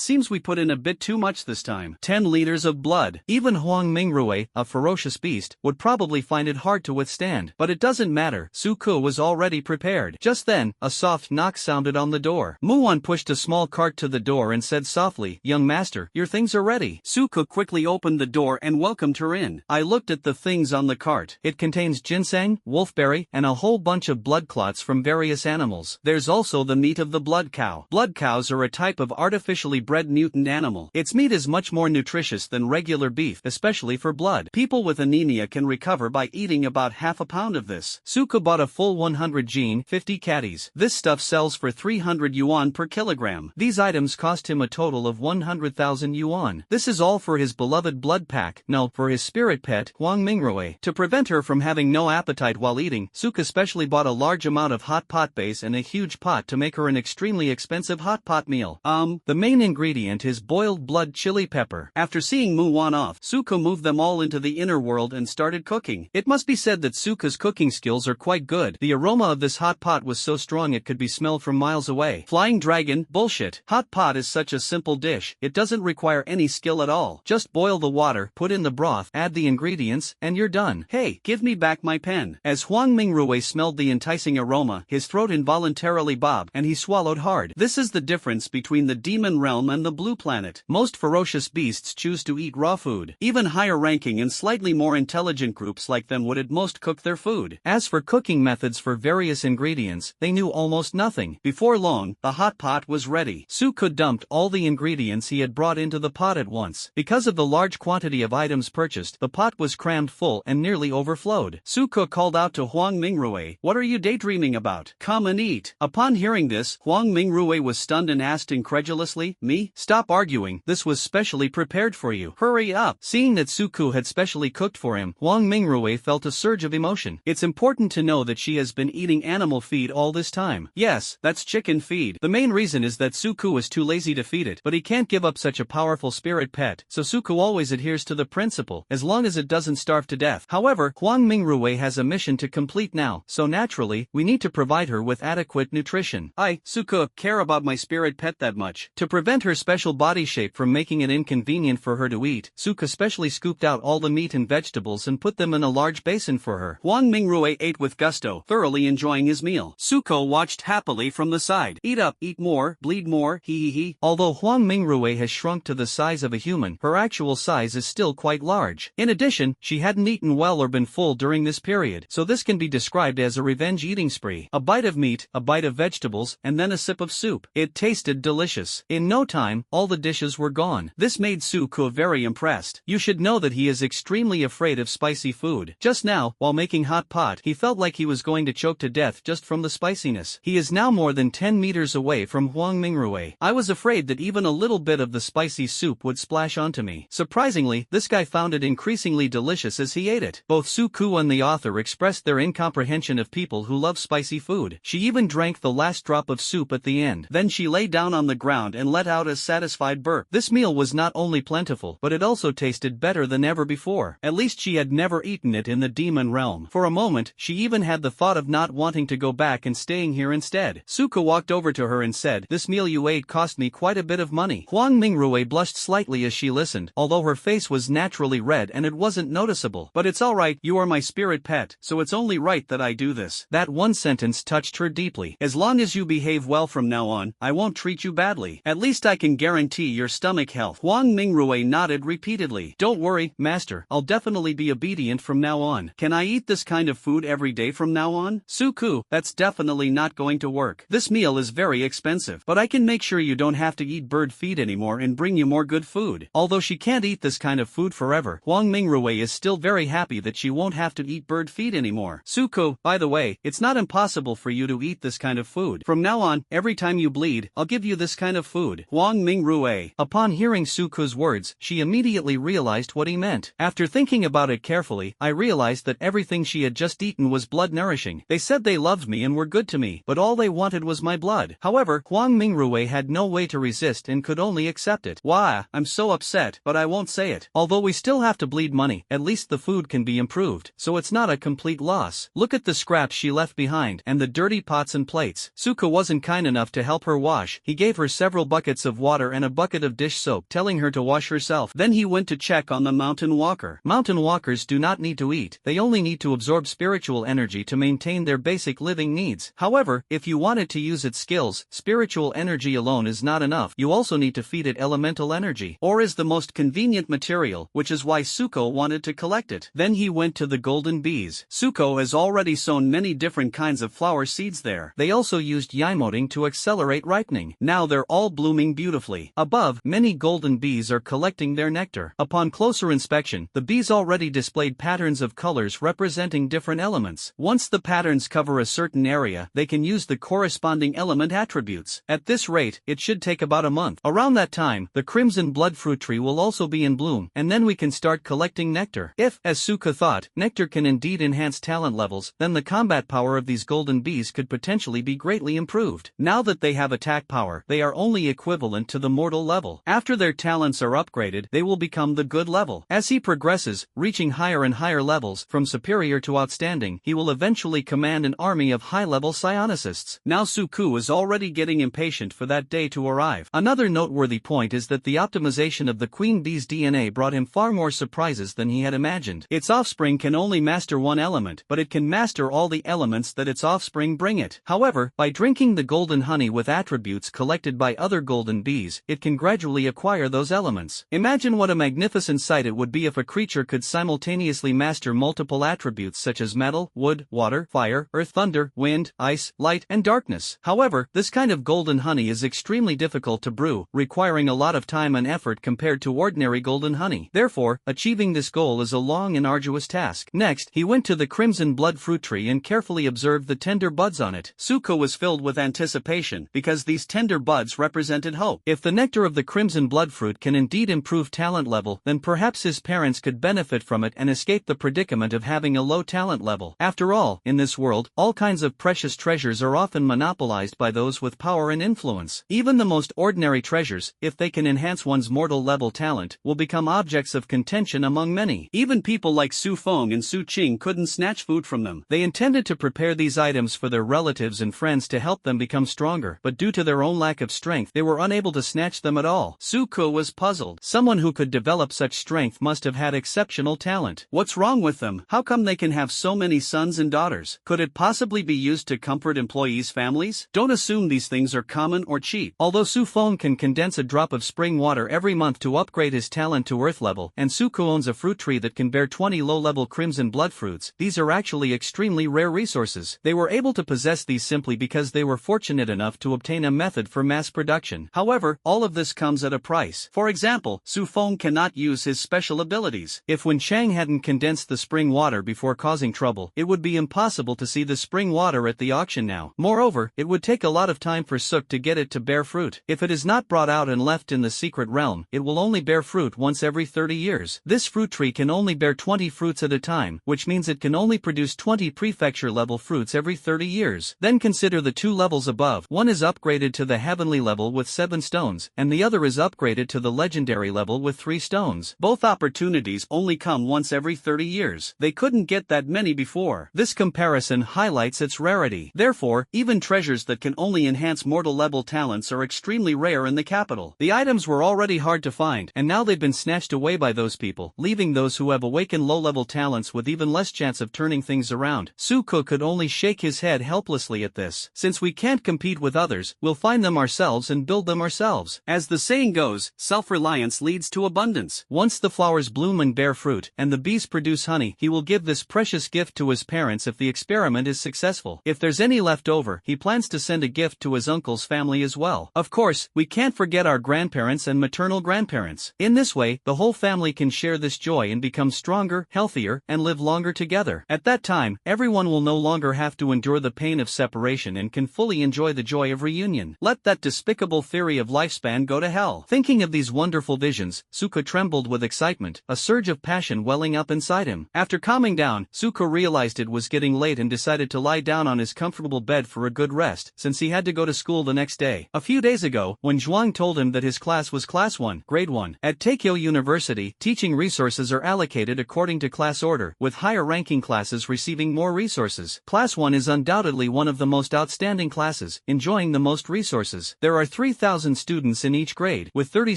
seems we put in a bit too much this time. 10 liters of blood. Even Huang Mingrui, a ferocious beast, would probably find it hard to withstand. But it doesn't matter, Suko was already prepared. Just then, a soft knock sounded on the door. Muon pushed a small cart to the door and said softly, "Young master, your things are ready." Suko quickly opened the door and welcomed her in. I looked at the things on the cart. It contains ginseng, wolfberry, and a whole bunch of blood clots from various animals. There's also the meat of the blood cow. Blood cows are a type of artificially bred mutant animal. Its meat is much more nutritious nutritious than regular beef, especially for blood. People with anemia can recover by eating about half a pound of this. Suko bought a full 100 jin, 50 catties. This stuff sells for 300 yuan per kilogram. These items cost him a total of 100,000 yuan. This is all for his beloved blood pack, no, for his spirit pet, Huang Mingrui. To prevent her from having no appetite while eating, Suka specially bought a large amount of hot pot base and a huge pot to make her an extremely expensive hot pot meal. The main ingredient is boiled blood chili pepper. After seeing Mu Wan off, Suko moved them all into the inner world and started cooking. It must be said that Suka's cooking skills are quite good. The aroma of this hot pot was so strong it could be smelled from miles away. Flying dragon, bullshit. Hot pot is such a simple dish, it doesn't require any skill at all. Just boil the water, put in the broth, add the ingredients, and you're done. Hey, give me back my pen. As Huang Mingrui smelled the enticing aroma, his throat involuntarily bobbed, and he swallowed hard. This is the difference between the demon realm and the blue planet. Most ferocious beasts choose to eat raw food. Even higher-ranking and slightly more intelligent groups like them would at most cook their food. As for cooking methods for various ingredients, they knew almost nothing. Before long, the hot pot was ready. Suko dumped all the ingredients he had brought into the pot at once. Because of the large quantity of items purchased, the pot was crammed full and nearly overflowed. Suko called out to Huang Mingrui, "What are you daydreaming about? Come and eat." Upon hearing this, Huang Mingrui was stunned and asked incredulously, "Me? Stop arguing, this was specially prepared for you. Hurry up." Seeing that Suko had specially cooked for him, Huang Mingrui felt a surge of emotion. It's important to know that she has been eating animal feed all this time. Yes, that's chicken feed. The main reason is that Suko is too lazy to feed it, but he can't give up such a powerful spirit pet, so Suko always adheres to the principle, as long as it doesn't starve to death. However, Huang Mingrui has a mission to complete now, so naturally, we need to provide her with adequate nutrition. I, Suko, care about my spirit pet that much. To prevent her special body shape from making it inconvenient for her to eat, Suko specially scooped out all the meat and vegetables and put them in a large basin for her. Huang Mingrui ate with gusto, thoroughly enjoying his meal. Suko watched happily from the side. Eat up, eat more, bleed more, hee. Although Huang Mingrui has shrunk to the size of a human, her actual size is still quite large. In addition, she hadn't eaten well or been full during this period, so this can be described as a revenge eating spree. A bite of meat, a bite of vegetables, and then a sip of soup. It tasted delicious. In no time, all the dishes were gone. This made Suko very impressed. You should know that he is extremely afraid of spicy food. Just now, while making hot pot, he felt like he was going to choke to death just from the spiciness. He is now more than 10 meters away from Huang Mingrui. I was afraid that even a little bit of the spicy soup would splash onto me. Surprisingly, this guy found it increasingly delicious as he ate it. Both Suko and the author expressed their incomprehension of people who love spicy food. She even drank the last drop of soup at the end. Then she lay down on the ground and let out a satisfied burp. This meal was not only plentiful, but it also tasted better than ever before. At least she had never eaten it in the demon realm. For a moment, she even had the thought of not wanting to go back and staying here instead. Suko walked over to her and said, "This meal you ate cost me quite a bit of money." Huang Mingrui blushed slightly as she listened, although her face was naturally red and it wasn't noticeable. "But it's alright, you are my spirit pet, so it's only right that I do this." That one sentence touched her deeply. "As long as you behave well from now on, I won't treat you badly. At least I can guarantee your stomach health." Huang Mingrui nodded repeatedly. "Don't worry, master, I'll definitely be obedient from now on. Can I eat this kind of food every day from now on?" "Suko, that's definitely not going to work. This meal is very expensive, but I can make sure you don't have to eat bird feed anymore and bring you more good food." Although she can't eat this kind of food forever, Huang Mingrui is still very happy that she won't have to eat bird feed anymore. "Suko, by the way, it's not impossible for you to eat this kind of food. From now on, every time you bleed, I'll give you this kind of food." Huang Mingrui. Upon hearing Suko's words, she immediately realized what he meant. "After thinking about it carefully, I realized that everything she had just eaten was blood nourishing. They said they loved me and were good to me, but all they wanted was my blood." However, Huang Mingrui had no way to resist and could only accept it. "Why, I'm so upset, but I won't say it. Although we still have to bleed money, at least the food can be improved, so it's not a complete loss. Look at the scraps she left behind, and the dirty pots and plates." Suko wasn't kind enough to help her wash. He gave her several buckets of water and a bucket of dish soap, telling her to wash herself. Then he went to check on the mountain walker. Mountain walkers do not need to eat, they only need to absorb spiritual energy to maintain their basic living needs. However, if you want it to use its skills, spiritual energy alone is not enough. You also need to feed it elemental energy. Ore is the most convenient material, which is why Suko wanted to collect it. Then he went to the golden bees. Suko has already sown many different kinds of flower seeds there. They also used yaimoting to accelerate ripening. Now they're all blooming beautifully. Above, many golden bees are collecting their nectar. Upon closer inspection, the bees already displayed patterns of colors representing different elements. Once the patterns cover a certain area, they can use the corresponding element attributes. At this rate, it should take about a month. Around that time, the crimson blood fruit tree will also be in bloom, and then we can start collecting nectar. If, as Suka thought, nectar can indeed enhance talent levels, then the combat power of these golden bees could potentially be greatly improved. Now that they have attack power, they are only equivalent to the mortal level. After their talents are upgraded, they will become the good level. As he progresses, reaching higher and higher levels, from superior to outstanding, he will eventually command an army of high-level psionicists. Now Suku is already getting impatient for that day to arrive. Another noteworthy point is that the optimization of the queen bee's DNA brought him far more surprises than he had imagined. Its offspring can only master one element, but it can master all the elements that its offspring bring it. However, by drinking the golden honey with attributes collected by other golden bees, it can gradually acquire those elements. Imagine what a magnificent sight it would be if a creature could simultaneously master multiple attributes such as metal, wood, water, fire, earth, thunder, wind, ice, light, and darkness. However, this kind of golden honey is extremely difficult to brew, requiring a lot of time and effort compared to ordinary golden honey. Therefore, achieving this goal is a long and arduous task. Next, he went to the crimson blood fruit tree and carefully observed the tender buds on it. Suko was filled with anticipation, because these tender buds represented hope. If the nectar of the crimson blood fruit can indeed improve talent level, then perhaps his parents could benefit from it and escape the predicament of having a low talent level. After all, in this world, all kinds of precious treasures are often monopolized by those with power and influence. Even the most ordinary treasures, if they can enhance one's mortal level talent, will become objects of contention among many. Even people like Su Feng and Su Qing couldn't snatch food from them. They intended to prepare these items for their relatives and friends to help them become stronger, but due to their own lack of strength, they were unable to snatch them at all. Su Ke was puzzled. Someone who could develop such strength must have had exceptional talent. What's wrong with them? How come they can have so many sons and daughters? Could it possibly be used to comfort employees' families? Don't assume these things are common or cheap. Although Su Feng can condense a drop of spring water every month to upgrade his talent to earth level, and Su Ke owns a fruit tree that can bear 20 low-level crimson blood fruits, these are actually extremely rare resources. They were able to possess these simply because they were fortunate enough to obtain a method for mass production. However, all of this comes at a price. For example, Su Feng cannot use his special abilities. If Wen Chang hadn't condensed the spring water before causing trouble, it would be impossible to see the spring water at the auction now. Moreover, it would take a lot of time for Suk to get it to bear fruit. If it is not brought out and left in the secret realm, it will only bear fruit once every 30 years. This fruit tree can only bear 20 fruits at a time, which means it can only produce 20 prefecture-level fruits every 30 years. Then consider the two levels above. One is upgraded to the heavenly level with 7 stones, and the other is upgraded to the legendary level with 3 stones. Both opportunities only come once every 30 years. They couldn't get that many before. This comparison highlights its rarity. Therefore, even treasures that can only enhance mortal level talents are extremely rare in the capital. The items were already hard to find, and now they've been snatched away by those people, leaving those who have awakened low-level talents with even less chance of turning things around. Suko could only shake his head helplessly at this. Since we can't compete with others, we'll find them ourselves and build them ourselves. As the saying goes, self-reliance leads to abundance. Once the flowers bloom and bear fruit, and the bees produce honey, he will give this precious gift to his parents if the experiment is successful. If there's any left over, he plans to send a gift to his uncle's family as well. Of course, we can't forget our grandparents and maternal grandparents. In this way, the whole family can share this joy and become stronger, healthier, and live longer together. At that time, everyone will no longer have to endure the pain of separation and can fully enjoy the joy of reunion. Let that despicable theory of lifespan go to hell. Thinking of these wonderful visions, Suka trembled with excitement, a surge of passion welling up inside him. After calming down, Suka realized it was getting late and decided to lie down on his comfortable bed for a good rest, since he had to go to school the next day. A few days ago, when Zhuang told him that his class was Class 1, Grade 1. At Teikyo University, teaching resources are allocated according to class order, with higher-ranking classes receiving more resources. Class 1 is undoubtedly one of the most outstanding classes, enjoying the most resources. There are 3,000 students in each grade, with 30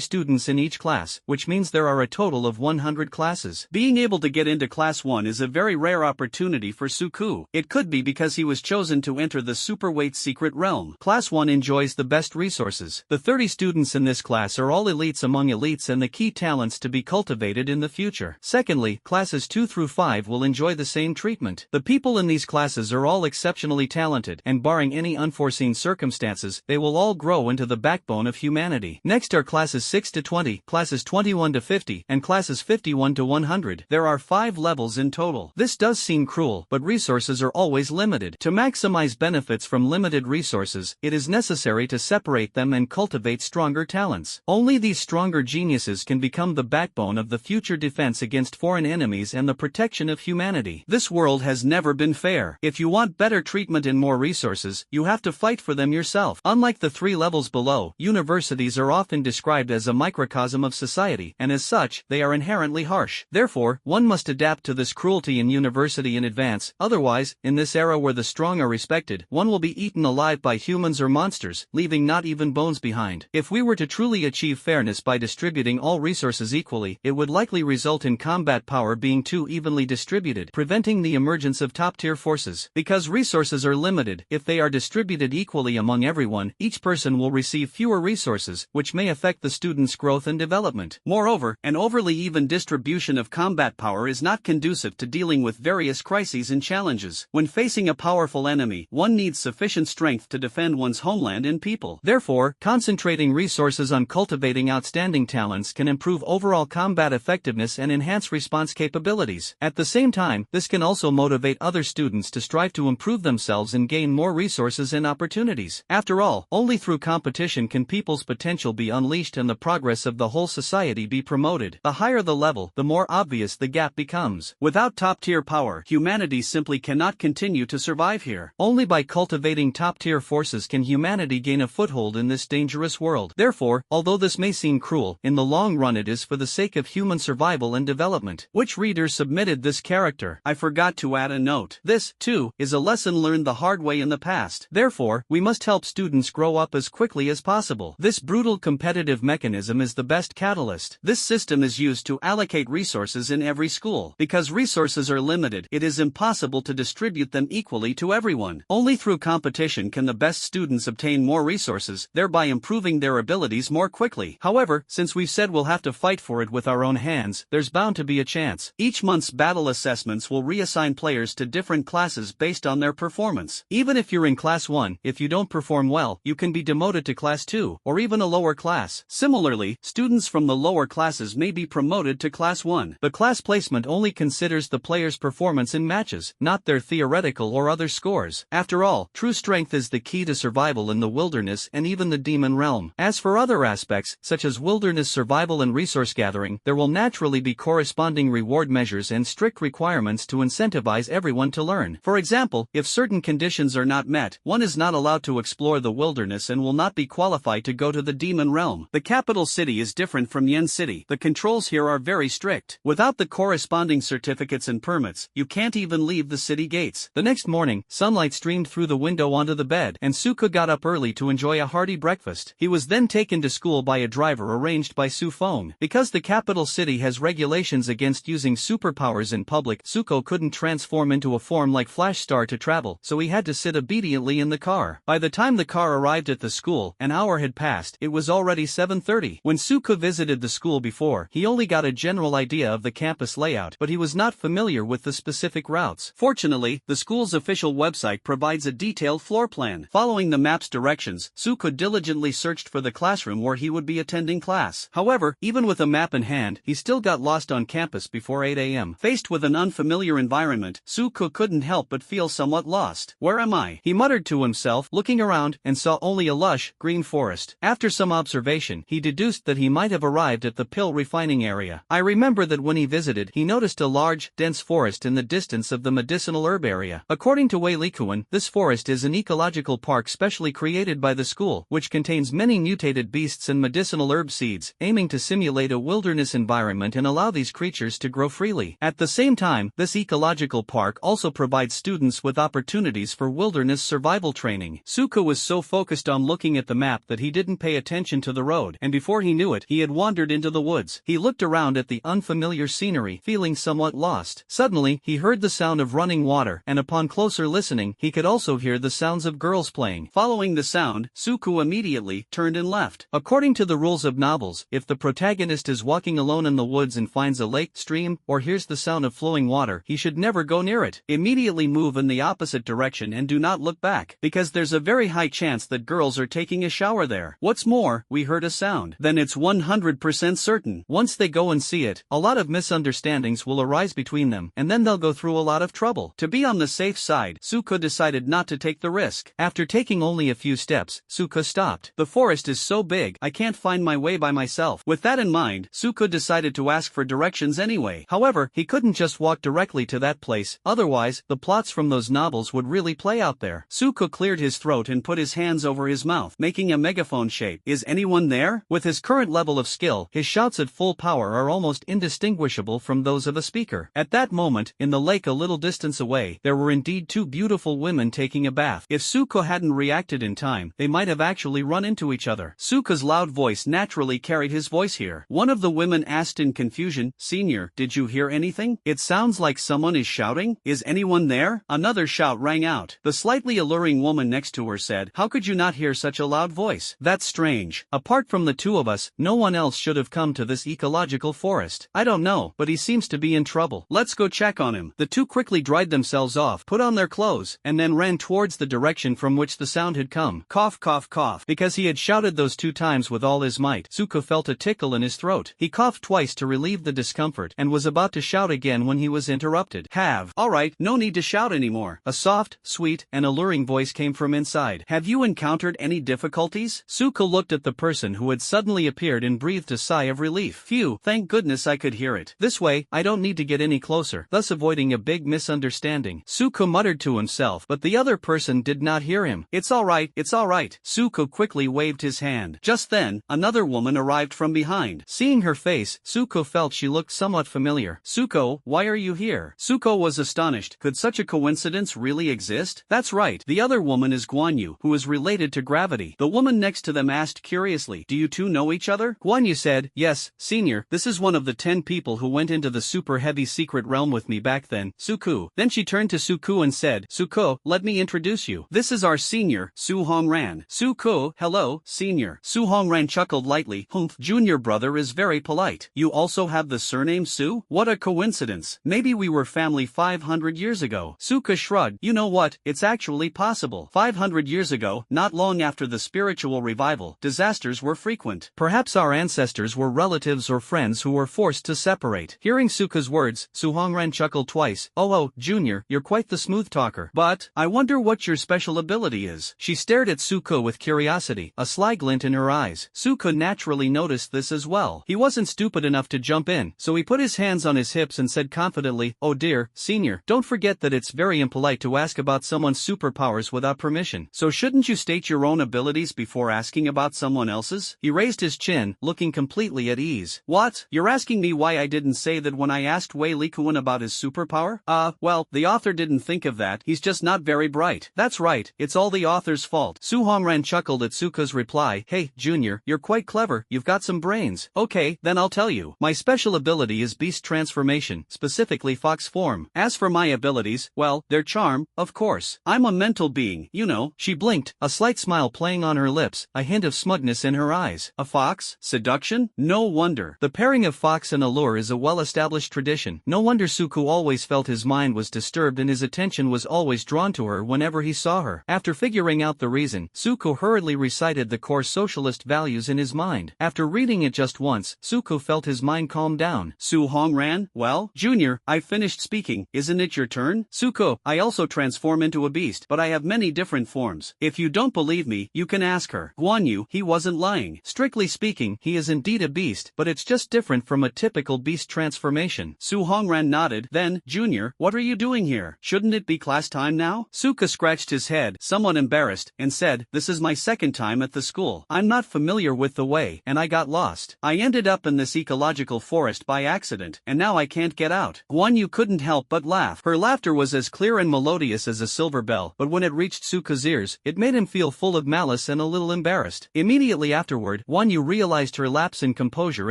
students in each class, which means there are a total of 100 classes. Being able to get into Class 1 is a very rare opportunity for Suku. It could be because he was chosen to enter the Superweight Secret Realm. Class 1 enjoys the best resources. The 30 students in this class are all elites among elites and the key talents to be cultivated in the future. Secondly, classes 2 through 5 will enjoy the same treatment. The people in these classes are all exceptionally talented, and barring any unforeseen circumstances, they will all grow into the backbone of humanity. Next are classes 6 to 20. 20, classes 21 to 50, and classes 51 to 100. There are 5 levels in total. This does seem cruel, but resources are always limited. To maximize benefits from limited resources, it is necessary to separate them and cultivate stronger talents. Only these stronger geniuses can become the backbone of the future defense against foreign enemies and the protection of humanity. This world has never been fair. If you want better treatment and more resources, you have to fight for them yourself. Unlike the 3 levels below, universities are often described as a microcosm of society, and as such, they are inherently harsh. Therefore, one must adapt to this cruelty in university in advance, otherwise, in this era where the strong are respected, one will be eaten alive by humans or monsters, leaving not even bones behind. If we were to truly achieve fairness by distributing all resources equally, it would likely result in combat power being too evenly distributed, preventing the emergence of top-tier forces. Because resources are limited, if they are distributed equally among everyone, each person will receive fewer resources, which may affect the student's growth and development. Moreover, an overly even distribution of combat power is not conducive to dealing with various crises and challenges. When facing a powerful enemy, one needs sufficient strength to defend one's homeland and people. Therefore, concentrating resources on cultivating outstanding talents can improve overall combat effectiveness and enhance response capabilities. At the same time, this can also motivate other students to strive to improve themselves and gain more resources and opportunities. After all, only through competition can people's potential be unleashed and the progress of the whole society be promoted. The higher the level, the more obvious the gap becomes. Without top-tier power, humanity simply cannot continue to survive here. Only by cultivating top-tier forces can humanity gain a foothold in this dangerous world. Therefore, although this may seem cruel, in the long run it is for the sake of human survival and development. Which reader submitted this character? I forgot to add a note. This, too, is a lesson learned the hard way in the past. Therefore, we must help students grow up as quickly as possible. This brutal competitive mechanism is the best catalyst. This system is used to allocate resources in every school. Because resources are limited, it is impossible to distribute them equally to everyone. Only through competition can the best students obtain more resources, thereby improving their abilities more quickly. However, since we've said we'll have to fight for it with our own hands, there's bound to be a chance. Each month's battle assessments will reassign players to different classes based on their performance. Even if you're in class 1, if you don't perform well, you can be demoted to class 2, or even a lower class. Similarly, students from the lower classes may be promoted to class 1. The class placement only considers the player's performance in matches, not their theoretical or other scores. After all, true strength is the key to survival in the wilderness and even the demon realm. As for other aspects, such as wilderness survival and resource gathering, there will naturally be corresponding reward measures and strict requirements to incentivize everyone to learn. For example, if certain conditions are not met, one is not allowed to explore the wilderness and will not be qualified to go to the demon realm. The capital city is different from Yen City. The controls here are very strict. Without the corresponding certificates and permits, you can't even leave the city gates. The next morning, sunlight streamed through the window onto the bed, and Suka got up early to enjoy a hearty breakfast. He was then taken to school by a driver arranged by Su Feng. Because the capital city has regulations against using superpowers in public, Suko couldn't transform into a form like Flash Star to travel, so he had to sit obediently in the car. By the time the car arrived at the school, an hour had passed. It was already 7:30. When Suka visited the school before, he only got a general idea of the campus layout, but he was not familiar with the specific routes. Fortunately, the school's official website provides a detailed floor plan. Following the map's directions, Suka diligently searched for the classroom where he would be attending class. However, even with a map in hand, he still got lost on campus before 8 a.m. Faced with an unfamiliar environment, Suka couldn't help but feel somewhat lost. Where am I? He muttered to himself, looking around, and saw only a lush, green forest. After some observation, he deduced that he might have arrived at the pill refining area. I remember that when he visited, he noticed a large, dense forest in the distance of the medicinal herb area. According to Wei Likuan, this forest is an ecological park specially created by the school, which contains many mutated beasts and medicinal herb seeds, aiming to simulate a wilderness environment and allow these creatures to grow freely. At the same time, this ecological park also provides students with opportunities for wilderness survival training. Suka was so focused on looking at the map that he didn't pay attention to the road, and before he knew it, he had wandered into the woods. He looked around at the unfamiliar scenery, feeling somewhat lost. Suddenly, he heard the sound of running water, and upon closer listening, he could also hear the sounds of girls playing. Following the sound, Suku immediately turned and left. According to the rules of novels, if the protagonist is walking alone in the woods and finds a lake, stream, or hears the sound of flowing water, he should never go near it. Immediately move in the opposite direction and do not look back, because there's a very high chance that girls are taking a shower there. What's more, we heard a sound. Then it's it's 100% certain. Once they go and see it, a lot of misunderstandings will arise between them, and then they'll go through a lot of trouble. To be on the safe side, Suko decided not to take the risk. After taking only a few steps, Suko stopped. The forest is so big, I can't find my way by myself. With that in mind, Suko decided to ask for directions anyway. However, he couldn't just walk directly to that place, otherwise, the plots from those novels would really play out there. Suko cleared his throat and put his hands over his mouth, making a megaphone shape. Is anyone there? With his current level of skill, his shouts at full power are almost indistinguishable from those of a speaker. At that moment, in the lake a little distance away, there were indeed two beautiful women taking a bath. If Suko hadn't reacted in time, they might have actually run into each other. Suko's loud voice naturally carried his voice here. One of the women asked in confusion, "Senior, did you hear anything? It sounds like someone is shouting. Is anyone there?" Another shout rang out. The slightly alluring woman next to her said, "How could you not hear such a loud voice? That's strange. Apart from the two of us, no one else should have come to this ecological forest. I don't know, but he seems to be in trouble. Let's go check on him." The two quickly dried themselves off, put on their clothes, and then ran towards the direction from which the sound had come. Cough, cough, cough. Because he had shouted those 2 times with all his might, Suko felt a tickle in his throat. He coughed twice to relieve the discomfort and was about to shout again when he was interrupted. Alright, no need to shout anymore. A soft, sweet, and alluring voice came from inside. "Have you encountered any difficulties?" Suko looked at the person who had suddenly appeared and breathed a sigh of relief. Phew, thank goodness I could hear it. This way, I don't need to get any closer, thus avoiding a big misunderstanding. Suko muttered to himself, but the other person did not hear him. It's alright, it's alright. Suko quickly waved his hand. Just then, another woman arrived from behind. Seeing her face, Suko felt she looked somewhat familiar. "Suko, why are you here?" Suko was astonished. Could such a coincidence really exist? That's right, the other woman is Guanyu, who is related to gravity. The woman next to them asked curiously, "Do you two know each other?" Guanyu said, "Yes, senior, this is one of the 10 people who went into the super heavy secret realm with me back then, Suku." Then she turned to Suku and said, "Suko, let me introduce you. This is our senior, Su Hongran." "Suko, hello, senior." Su Hongran chuckled lightly. "Humph, junior brother is very polite. You also have the surname Su? What a coincidence. Maybe we were family 500 years ago." Suka shrugged. "You know what, it's actually possible. 500 years ago, not long after the spiritual revival, disasters were frequent. Perhaps our ancestors were relatives or friends who were forced to separate." Hearing Suka's words, Su Hongran chuckled twice. Oh, junior, you're quite the smooth talker. But, I wonder what your special ability is." She stared at Suko with curiosity, a sly glint in her eyes. Suko naturally noticed this as well. He wasn't stupid enough to jump in, so he put his hands on his hips and said confidently, "Oh dear, senior, don't forget that it's very impolite to ask about someone's superpowers without permission. So shouldn't you state your own abilities before asking about someone else's?" He raised his chin, looking completely at ease. "What? You're asking me why I didn't say that when I asked Wei Likuan about his superpower? Well, the author didn't think of that. He's just not very bright." "That's right, it's all the author's fault." Su Hongran chuckled at Suka's reply. "Hey, junior, you're quite clever, you've got some brains." "Okay, then I'll tell you. My special ability is beast transformation, specifically fox form. As for my abilities, well, they're charm, of course. I'm a mental being, you know." She blinked, a slight smile playing on her lips, a hint of smugness in her eyes. "A fox? Seduction? No wonder. The pairing of fox and allure is a well-established tradition. No wonder Suku always felt his mind was disturbed and his attention was always drawn to her whenever he saw her. After figuring out the reason, Suku hurriedly recited the core socialist values in his mind. After reading it just once, Suku felt his mind calm down. "Su Hongran, well, junior, I've finished speaking. Isn't it your turn?" "Suko, I also transform into a beast, but I have many different forms. If you don't believe me, you can ask her." Guanyu, he wasn't lying. Strictly speaking, he is indeed a beast, but it's just different from a typical beast transformation. Su Hongran nodded. "Then, junior, what are you doing here? Shouldn't it be class time now?" Suka scratched his head, somewhat embarrassed, and said, "This is my second time at the school. I'm not familiar with the way, and I got lost. I ended up in this ecological forest by accident, and now I can't get out." Guanyu couldn't help but laugh. Her laughter was as clear and melodious as a silver bell, but when it reached Suka's ears, it made him feel full of malice and a little embarrassed. Immediately afterward, Guanyu realized her lapse in composure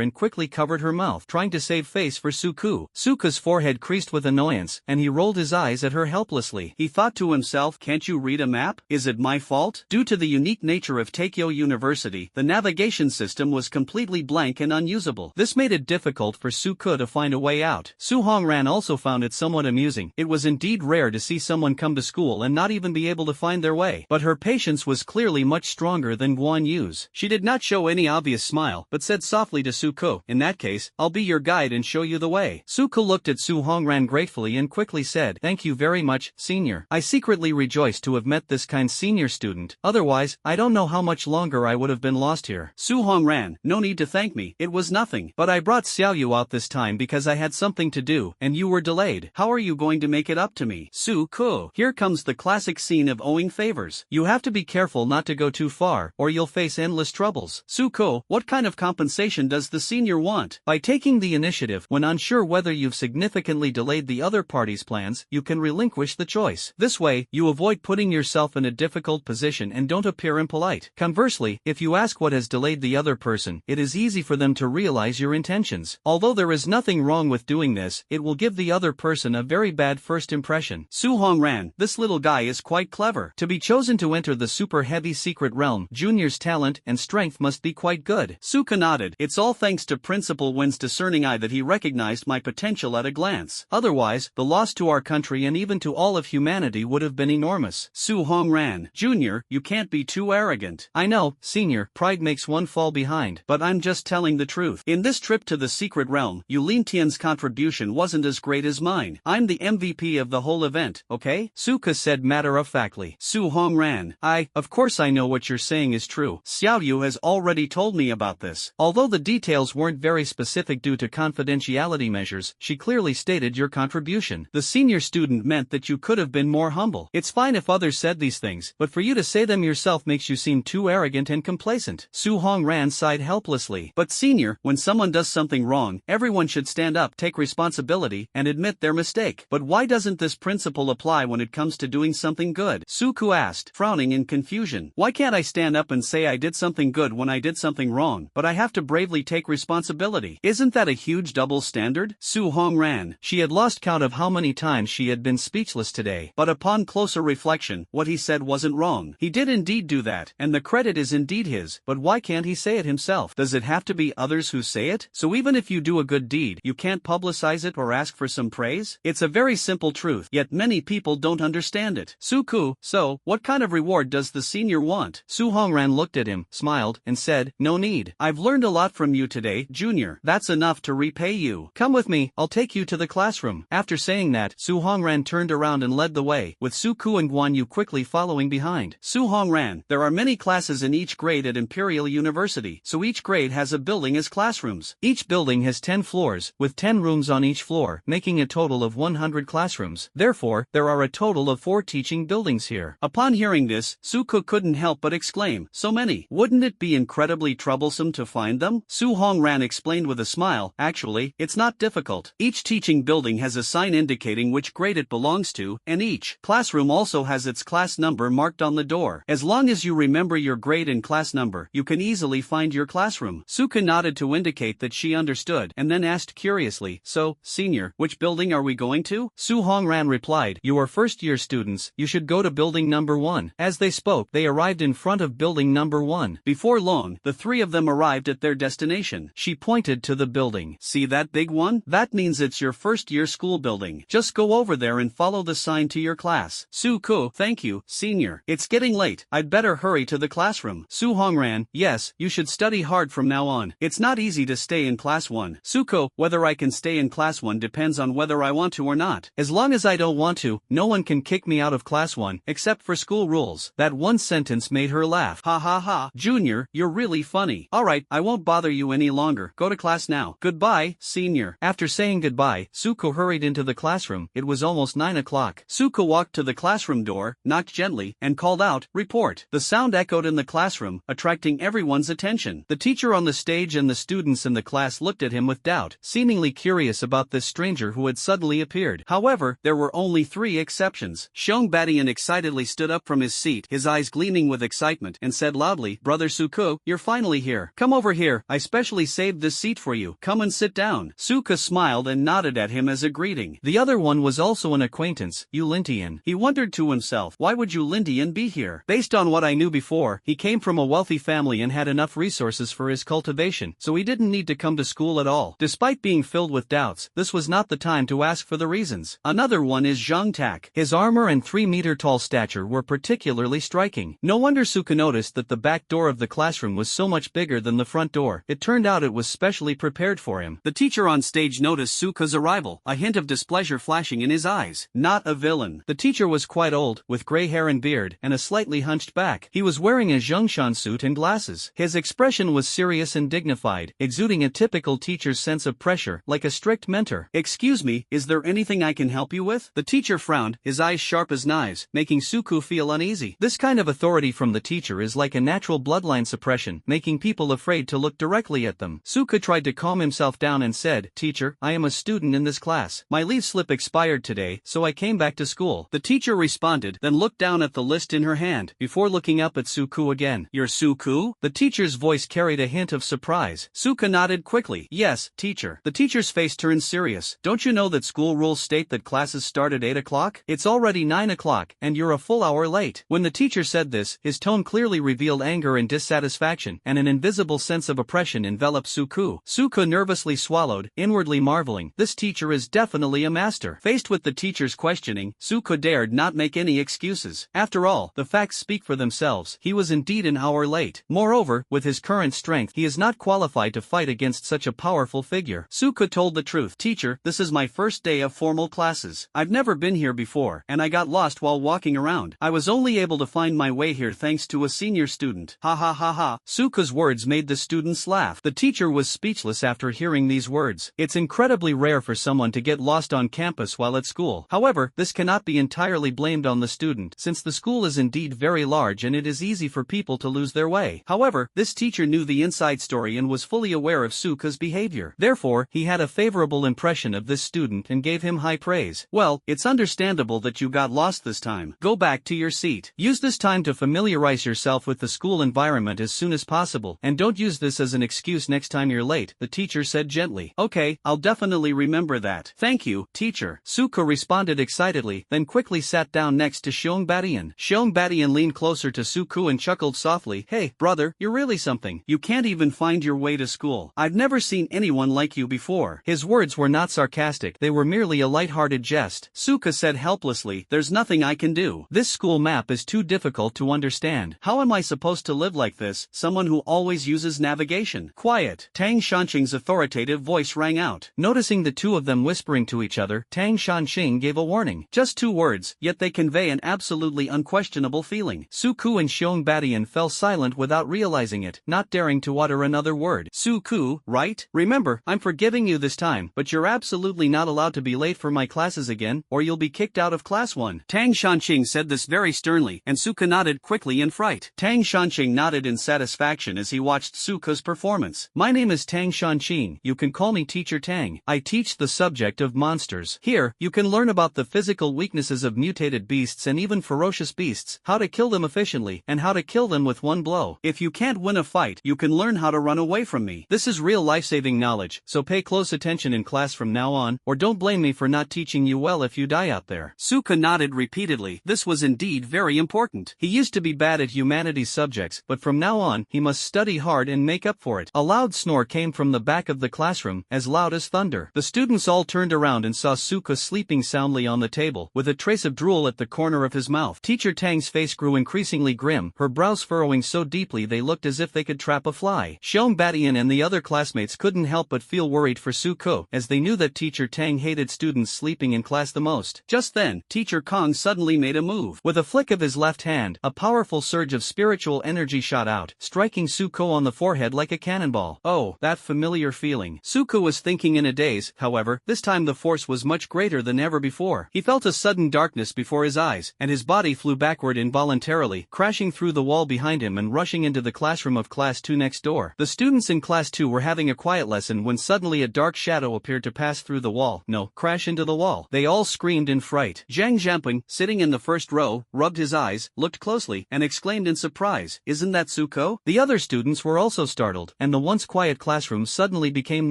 and quickly covered her mouth, trying to save face for Suku. Suka's forehead creased with annoyance, and he rolled his eyes at her helplessly. He thought to himself, "Can't you read a map? Is it my fault?" Due to the unique nature of Takeo University, the navigation system was completely blank and unusable. This made it difficult for Suku to find a way out. Su Hongran also found it somewhat amusing. It was indeed rare to see someone come to school and not even be able to find their way. But her patience was clearly much stronger than Guanyu's. She did not show any obvious smile, but said softly to Suko, "In that case, I'll be your guide and show you the way." Suko looked at Su Hongran gratefully and quickly said, "Thank you very much, senior. I secretly rejoice to have met this kind senior student, otherwise, I don't know how much longer I would have been lost here." Su Hongran, "No need to thank me, it was nothing. But I brought Xiaoyu out this time because I had something to do, and you were delayed. How are you going to make it up to me?" Suko. Here comes the classic scene of owing favors. You have to be careful not to go too far, or you'll face endless troubles. Suko, what kind of compensation does the senior want? By taking the initiative when unsure whether you've significantly delayed the other party's plans, you can relinquish the choice. This way, you avoid putting yourself in a difficult position and don't appear impolite. Conversely, if you ask what has delayed the other person, it is easy for them to realize your intentions. Although there is nothing wrong with doing this, it will give the other person a very bad first impression. Su Hongran, this little guy is quite clever. To be chosen to enter the super heavy secret realm, Junior's talent and strength must be quite good. Suka nodded. It's all thanks to Principal Wen's discerning eye that he recognized my potential at a glance. Otherwise, the loss to our country and even to all of humanity would have been enormous. Su Hongran, Junior, you can't be too arrogant. I know, Senior, pride makes one fall behind, but I'm just telling the truth. In this trip to the secret realm, Yulin Tian's contribution wasn't as great as mine. I'm the MVP of the whole event, okay? Suka said matter-of-factly. Su Hongran, of course I know what you're saying is true. Xiaoyu has already told me about this. Although the details weren't very specific due to confidentiality measures, she clearly stated your contribution. The senior student meant that you could have been more humble. It's fine if others said these things, but for you to say them yourself makes you seem too arrogant and complacent. Su Hongran sighed helplessly. But senior, when someone does something wrong, everyone should stand up, take responsibility, and admit their mistake. But why doesn't this principle apply when it comes to doing something good? Suku asked, frowning in confusion. Why can't I stand up and say I did something good when I did something wrong, but I have to bravely take responsibility? Isn't that a huge double standard? Su Hongran. She had lost count of how many times she had been speechless today, but upon closer reflection, what he said wasn't wrong. He did indeed do that, and the credit is indeed his, but why can't he say it himself? Does it have to be others who say it? So even if you do a good deed, you can't publicize it or ask for some praise? It's a very simple truth, yet many people don't understand it. Suku, so, what kind of reward does the senior want? Su Hongran looked at him, smiled, and said, no need. I've learned a lot from you today, Junior. That's enough to repay you. Come with me, I'll take you to the classroom. After saying that, Su Hongran turned around and led the way, with Suku and Guan Yu quickly following behind. Su Hongran, there are many classes in each grade at Imperial University, so each grade has a building as classrooms. Each building has 10 floors, with 10 rooms on each floor, making a total of 100 classrooms. Therefore, there are a total of 4 teaching buildings here. Upon hearing this, Suku couldn't help but exclaim, so many. Wouldn't it be incredibly troublesome to find them? Su Hongran explained with a smile, actually, it's not difficult. Each teaching building has a sign indicating which grade it belongs to, and each classroom also has its class number marked on the door. As long as you remember your grade and class number, you can easily find your classroom. Suka nodded to indicate that she understood, and then asked curiously, so, senior, which building are we going to? Su Hongran replied, you are first-year students, you should go to building number 1. As they spoke, they arrived in front of building number 1. Before long, the 3 of them arrived at their destination. She pointed to the building. See that big one? That means it's your first-year school building. Just go over there and follow the sign to your class. Suku, thank you, senior. It's getting late, I'd better hurry to the classroom. Su Hongran, yes, you should study hard from now on. It's not easy to stay in class 1. Suko, whether I can stay in class 1 depends on whether I want to or not. As long as I don't want to, no one can kick me out of class 1, except for school rules. That one sentence made her laugh. Ha ha ha. Junior, you're really funny. Alright, I won't bother you any longer. Go to class now. Goodbye, senior. After saying goodbye, Suko hurried into the classroom. It was almost 9 o'clock. Suko walked to the classroom door, knocked gently, and called out, report. The sound echoed in the classroom, attracting everyone's attention. The teacher on the stage and the students in the class looked at him with doubt, seemingly curious about this stranger who had suddenly appeared. However, there were only 3 exceptions. Xiong Badian excitedly stood up from his seat, his eyes gleaming with excitement, and said loudly, Brother Suko, you're finally here. Come over here, I specially saved this seat for you. Come and sit down. Suka smiled and nodded at him as a greeting. The other one was also an acquaintance, Yulintian. He wondered to himself, why would Yulintian be here? Based on what I knew before, he came from a wealthy family and had enough resources for his cultivation, so he didn't need to come to school at all. Despite being filled with doubts, this was not the time to ask for the reasons. Another one is Zhang Tak. His armor and 3-meter-tall stature were particularly striking. No wonder Suka noticed that the back door of the classroom was so much bigger than the front door. It turned out it was specially prepared for him. The teacher on stage noticed Suka's arrival, a hint of displeasure flashing in his eyes. Not a villain. The teacher was quite old, with gray hair and beard, and a slightly hunched back. He was wearing a Zhongshan suit and glasses. His expression was serious and dignified, exuding a typical teacher's sense of pressure, like a strict mentor. "Excuse me, is there anything I can help you with?" The teacher frowned, his eyes sharp as knives, making Suku feel uneasy. This kind of authority from the teacher is like a natural bloodline suppression, making people afraid to look directly at them. Suka tried to calm himself down and said, "Teacher, I am a student in this class. My leave slip expired today, so I came back to school." The teacher responded, then looked down at the list in her hand, before looking up at Suku again. "You're Suku?" The teacher's voice carried a hint of surprise. Suka nodded quickly. "Yes, teacher." The teacher's face turned serious. "Don't you know that school rules state that classes start at 8 o'clock? It's already 9 o'clock, and you're a full hour late." When the teacher said this, his tone clearly revealed anger and dissatisfaction, and an invisible sense of oppression enveloped Suku. Suka nervously swallowed, inwardly marveling, this teacher is definitely a master. Faced with the teacher's questioning, Suka dared not make any excuses. After all, the facts speak for themselves. He was indeed an hour late. Moreover, with his current strength, he is not qualified to fight against such a powerful figure. Suka told the truth. "Teacher, this is my first day of formal classes. I've never been here before, and I got lost while walking around. I was only able to find my way here thanks to a senior student." Ha ha ha ha. Suka's words made the students laugh. The teacher was speechless after hearing these words. It's incredibly rare for someone to get lost on campus while at school. However, this cannot be entirely blamed on the student, since the school is indeed very large and it is easy for people to lose their way. However, this teacher knew the inside story and was fully aware of Suka's behavior. Therefore, he had a favorable impression of this student and gave him high praise. "Well, it's understandable that you got lost this time. Go back to your seat. Use this time to familiarize yourself with the school environment as soon as possible, and don't use this as an excuse next time you're late," the teacher said gently. "Okay, I'll definitely remember that. Thank you, teacher." Suka responded excitedly, then quickly sat down next to Xiong Badian leaned closer to Suku and chuckled softly. "Hey, brother, you're really something. You can't even find your way to school. I've never seen anyone like you before." His words were not sarcastic, they were merely a light-hearted jest. Suka said helplessly, "There's nothing I can do. This school map is too difficult to understand. How am I supposed to live like this, someone who always uses navigation?" "Quiet!" Tang Shanqing's authoritative voice rang out. Noticing the two of them whispering to each other, Tang Shanqing gave a warning. Just 2 words, yet they convey an absolutely unquestionable feeling. Suku and Xiong Badian fell silent without realizing it, not daring to utter another word. "Suku, right? Remember, I'm forgiving you this time, but you're absolutely not allowed to be late for my classes again, or you'll be kicked out of class 1. Tang Shanqing said this very sternly, and Suka nodded quickly in fright. Tang Shanqing nodded in satisfaction as he watched Suka's performance. "My name is Tang Shanqing. You can call me Teacher Tang. I teach the subject of monsters. Here, you can learn about the physical weaknesses of mutated beasts and even ferocious beasts, how to kill them efficiently, and how to kill them with one blow. If you can't win a fight, you can learn how to run away from me. This is real life-saving knowledge, so pay close attention in class from now on, or don't blame me for not teaching you well if you die out there." Suka nodded repeatedly. This was indeed very important. He used to be bad at humanities subjects, but from now on, he must study hard and make up for it. A loud snore came from the back of the classroom, as loud as thunder. The students all turned around and saw Suka sleeping soundly on the table, with a trace of drool at the corner of his mouth. Teacher Tang's face grew increasingly grim, her brows furrowing so deeply they looked as if they could trap a fly. Xiong Badian and the other classmates couldn't help but feel worried for Suko, as they knew that Teacher Tang hated students sleeping in class the most. Just then, Teacher Kong suddenly made a move. With a flick of his left hand, a powerful surge of spiritual energy shot out, striking Suko on the forehead like a cannonball. Oh, that familiar feeling. Suko was thinking in a daze, however, this time the force was much greater than ever before. He felt a sudden darkness before his eyes, and his body flew backward involuntarily, crashing through the wall behind him and rushing into the classroom of Class 2 next door. The students in Class 2 were having a quiet lesson when suddenly a dark shadow appeared to pass through the wall. No, crash into the wall. They all screamed in fright. Zhang Jianping, sitting in the first row, rubbed his eyes, looked closely, and exclaimed in surprise, "Isn't that Suko?" The other students were also startled, and the once quiet classroom suddenly became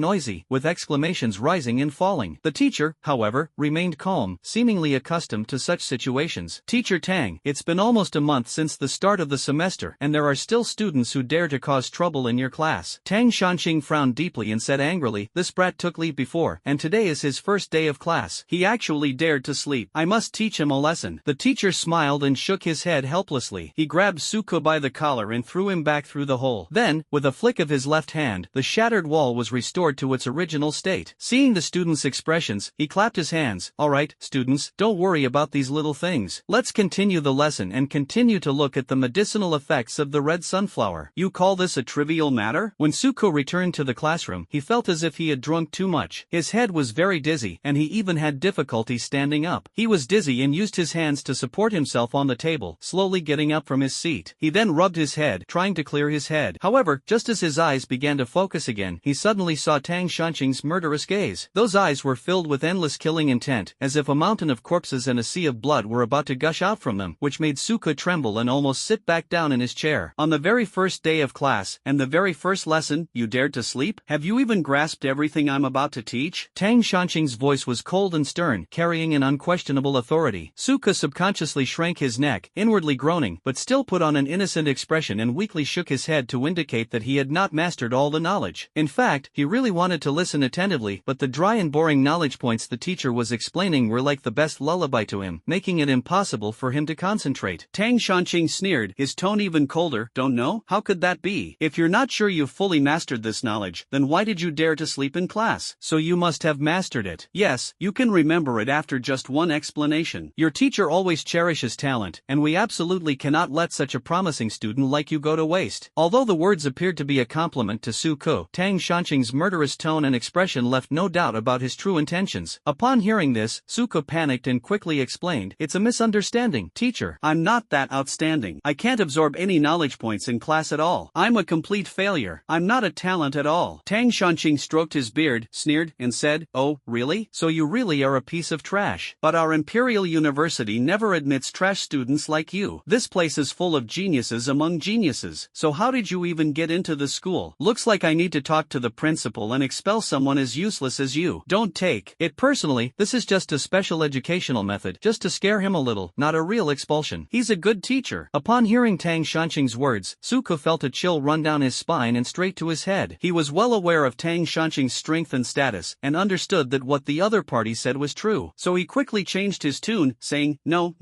noisy, with exclamations rising and falling. The teacher, however, remained calm, seemingly accustomed to such situations. "Teacher Tang, it's been almost a month since the start of the semester, and there are still students who dare to cause trouble in your class." Tang Shanqing frowned deeply and said angrily, "This brat took leave before, and today is his first day of class. He actually dared to sleep. I must teach him a lesson." The teacher smiled and shook his head helplessly. He grabbed Suko by the collar and threw him back through the the hole. Then, with a flick of his left hand, the shattered wall was restored to its original state. Seeing the students' expressions, he clapped his hands. Alright, students, don't worry about these little things. Let's continue the lesson and continue to look at the medicinal effects of the red sunflower. You call this a trivial matter? When Suko returned to the classroom, he felt as if he had drunk too much. His head was very dizzy, and he even had difficulty standing up. He was dizzy and used his hands to support himself on the table, slowly getting up from his seat. He then rubbed his head, trying to clear his head. However, just as his eyes began to focus again, he suddenly saw Tang Shanqing's murderous gaze. Those eyes were filled with endless killing intent, as if a mountain of corpses and a sea of blood were about to gush out from them, which made Suko tremble and almost sit back down in his chair. On the very first day of class, and the very first lesson, you dared to sleep? Have you even grasped everything I'm about to teach? Tang Shanqing's voice was cold and stern, carrying an unquestionable authority. Suko subconsciously shrank his neck, inwardly groaning, but still put on an innocent expression and weakly shook his head to indicate that he had not mastered all the knowledge. In fact, he really wanted to listen attentively, but the dry and boring knowledge points the teacher was explaining were like the best lullaby to him, making it impossible for him to concentrate. Tang Shanqing sneered, his tone even colder. Don't know? How could that be? If you're not sure you've fully mastered this knowledge, then why did you dare to sleep in class? So you must have mastered it. Yes, you can remember it after just one explanation. Your teacher always cherishes talent, and we absolutely cannot let such a promising student like you go to waste. Although the words appeared to be a compliment to Suko, Tang Shanqing's murderous tone and expression left no doubt about his true intentions. Upon hearing this, Suko panicked and quickly explained, it's a misunderstanding, teacher. I'm not that outstanding. I can't absorb any knowledge points in class at all. I'm a complete failure. I'm not a talent at all. Tang Shanqing stroked his beard, sneered, and said, oh, really? So you really are a piece of trash. But our Imperial University never admits trash students like you. This place is full of geniuses among geniuses. So how did you even get into the school? Looks like I need to talk to the principal and expel someone as useless as you. Don't take it personally, this is just a special educational method, just to scare him a little, not a real expulsion. He's a good teacher. Upon hearing Tang Shanqing's words, Suko felt a chill run down his spine and straight to his head. He was well aware of Tang Shanqing's strength and status, and understood that what the other party said was true. So he quickly changed his tune, saying, no,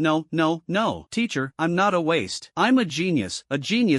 teacher, I'm not a waste. I'm a genius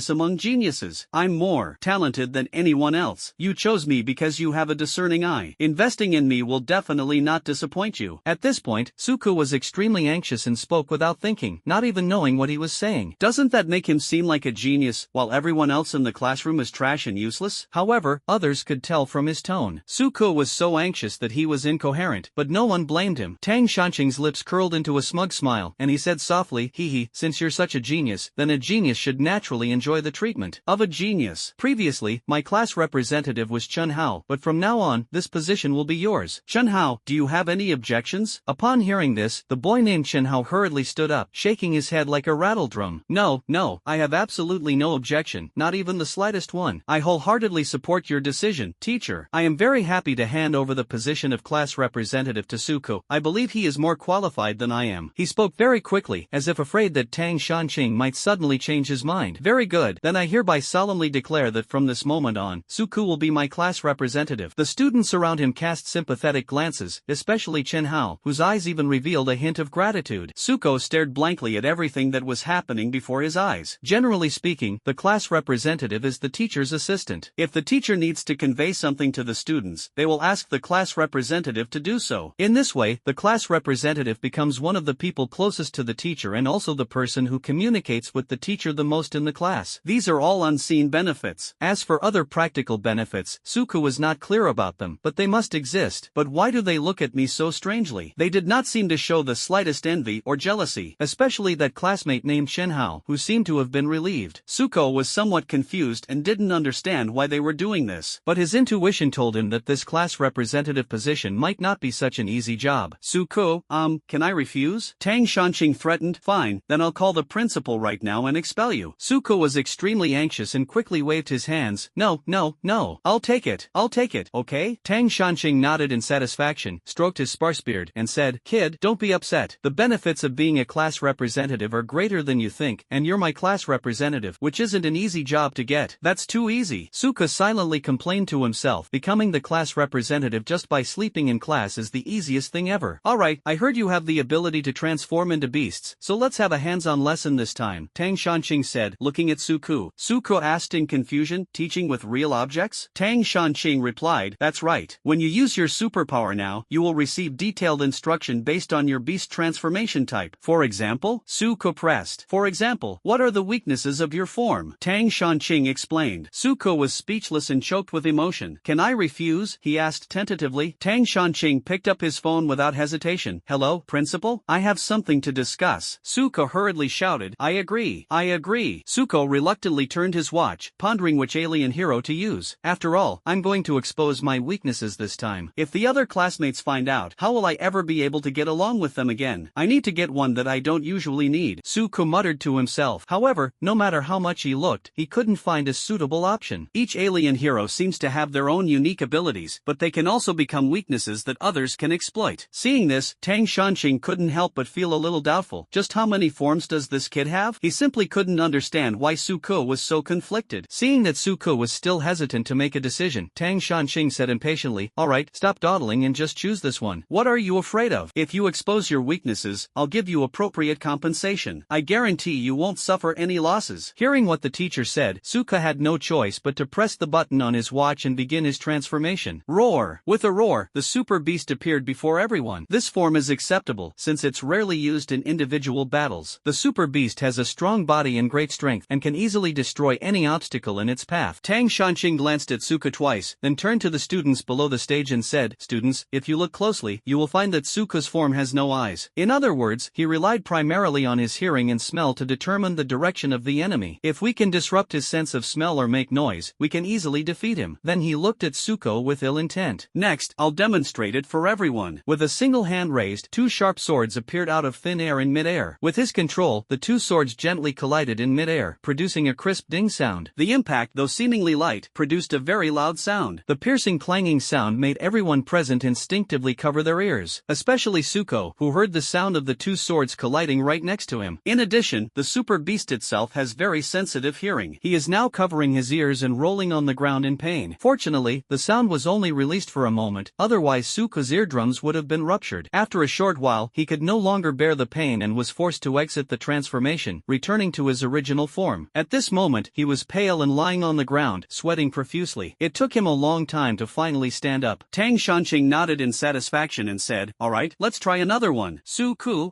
among geniuses. I'm more talented than anyone else. You chose me because you have a discerning eye. Investing in me will definitely not disappoint you. At this point, Suko was extremely anxious and spoke without thinking, not even knowing what he was saying. Doesn't that make him seem like a genius, while everyone else in the classroom is trash and useless? However, others could tell from his tone. Suko was so anxious that he was incoherent, but no one blamed him. Tang Shanqing's lips curled into a smug smile, and he said softly, hee, since you're such a genius, then a genius should naturally enjoy the treatment of a genius. Previously, my class representative was Chun Hao, but from now on, this position will be yours. Chun Hao, do you have any objections? Upon hearing this, the boy named Chun Hao hurriedly stood up, shaking his head like a rattle drum. No, I have absolutely no objection, not even the slightest one. I wholeheartedly support your decision, teacher. I am very happy to hand over the position of class representative to Suko. I believe he is more qualified than I am. He spoke very quickly, as if afraid that Tang Shanqing might suddenly change his mind. Very good, then I hereby solemnly declare that from this moment on, Suko will be my class representative. The students around him cast sympathetic glances, especially Chen Hao, whose eyes even revealed a hint of gratitude. Suko stared blankly at everything that was happening before his eyes. Generally speaking, the class representative is the teacher's assistant. If the teacher needs to convey something to the students, they will ask the class representative to do so. In this way, the class representative becomes one of the people closest to the teacher and also the person who communicates with the teacher the most in the class. These are all unseen benefits. As for other practical benefits, Suko was not clear about them, but they must exist. But why do they look at me so strangely? They did not seem to show the slightest envy or jealousy, especially that classmate named Chen Hao, who seemed to have been relieved. Suko was somewhat confused and didn't understand why they were doing this, but his intuition told him that this class representative position might not be such an easy job. Suko, can I refuse? Tang Shanqing threatened. Fine, then I'll call the principal right now and expel you. Suko was extremely anxious and quickly waved his hands. No. I'll take it, okay? Tang Shanqing nodded in satisfaction, stroked his sparse beard, and said, kid, don't be upset. The benefits of being a class representative are greater than you think, and you're my class representative, which isn't an easy job to get. That's too easy. Suko silently complained to himself. Becoming the class representative just by sleeping in class is the easiest thing ever. Alright, I heard you have the ability to transform into beasts, so let's have a hands-on lesson this time, Tang Shanqing said, looking at Suko. Suko asked in confusion, teaching with real objects? Tang Shanqing replied, that's right. When you use your superpower now, you will receive detailed instruction based on your beast transformation type. For example, Suko pressed. For example, what are the weaknesses of your form? Tang Shanqing explained. Suko was speechless and choked with emotion. Can I refuse? He asked tentatively. Tang Shanqing picked up his phone without hesitation. Hello, principal? I have something to discuss. Suko hurriedly shouted, I agree. I agree. Suko reluctantly turned his watch, pondering which alien hero to use. After all, I'm going to expose my weaknesses this time. If the other classmates find out, how will I ever be able to get along with them again? I need to get one that I don't usually need. Suko muttered to himself. However, no matter how much he looked, he couldn't find a suitable option. Each alien hero seems to have their own unique abilities, but they can also become weaknesses that others can exploit. Seeing this, Tang Shanqing couldn't help but feel a little doubtful. Just how many forms does this kid have? He simply couldn't understand why Suko was so conflicted. Seeing that Suko was still hesitant to make a decision, Tang Shanqing said impatiently, alright, stop dawdling and just choose this one. What are you afraid of? If you expose your weaknesses, I'll give you appropriate compensation. I guarantee you won't suffer any losses. Hearing what the teacher said, Suka had no choice but to press the button on his watch and begin his transformation. Roar! With a roar, the super beast appeared before everyone. This form is acceptable, since it's rarely used in individual battles. The super beast has a strong body and great strength, and can easily destroy any obstacle in its path. Tang Shanqing glanced at Suka twice, then turned to the students below the stage and said, students, if you look closely, you will find that Suka's form has no eyes. In other words, he relied primarily on his hearing and smell to determine the direction of the enemy. If we can disrupt his sense of smell or make noise, we can easily defeat him. Then he looked at Suko with ill intent. Next, I'll demonstrate it for everyone. With a single hand raised, two sharp swords appeared out of thin air in midair. With his control, the two swords gently collided in midair, producing a crisp ding sound. The impact, though seemingly light, produced a very loud sound. The piercing clanging sound made everyone present instinctively cover their ears, especially Suko, who heard the sound of the two swords colliding right next to him. In addition, the super beast itself has very sensitive hearing. He is now covering his ears and rolling on the ground in pain. Fortunately, the sound was only released for a moment, otherwise Suko's eardrums would have been ruptured. After a short while, he could no longer bear the pain and was forced to exit the transformation, returning to his original form. At this moment, he was pale and lying on the ground, sweating profusely. It took him a long time to finally stand up. Tang Shanqing nodded in satisfaction and said, alright, let's try another one. Suku,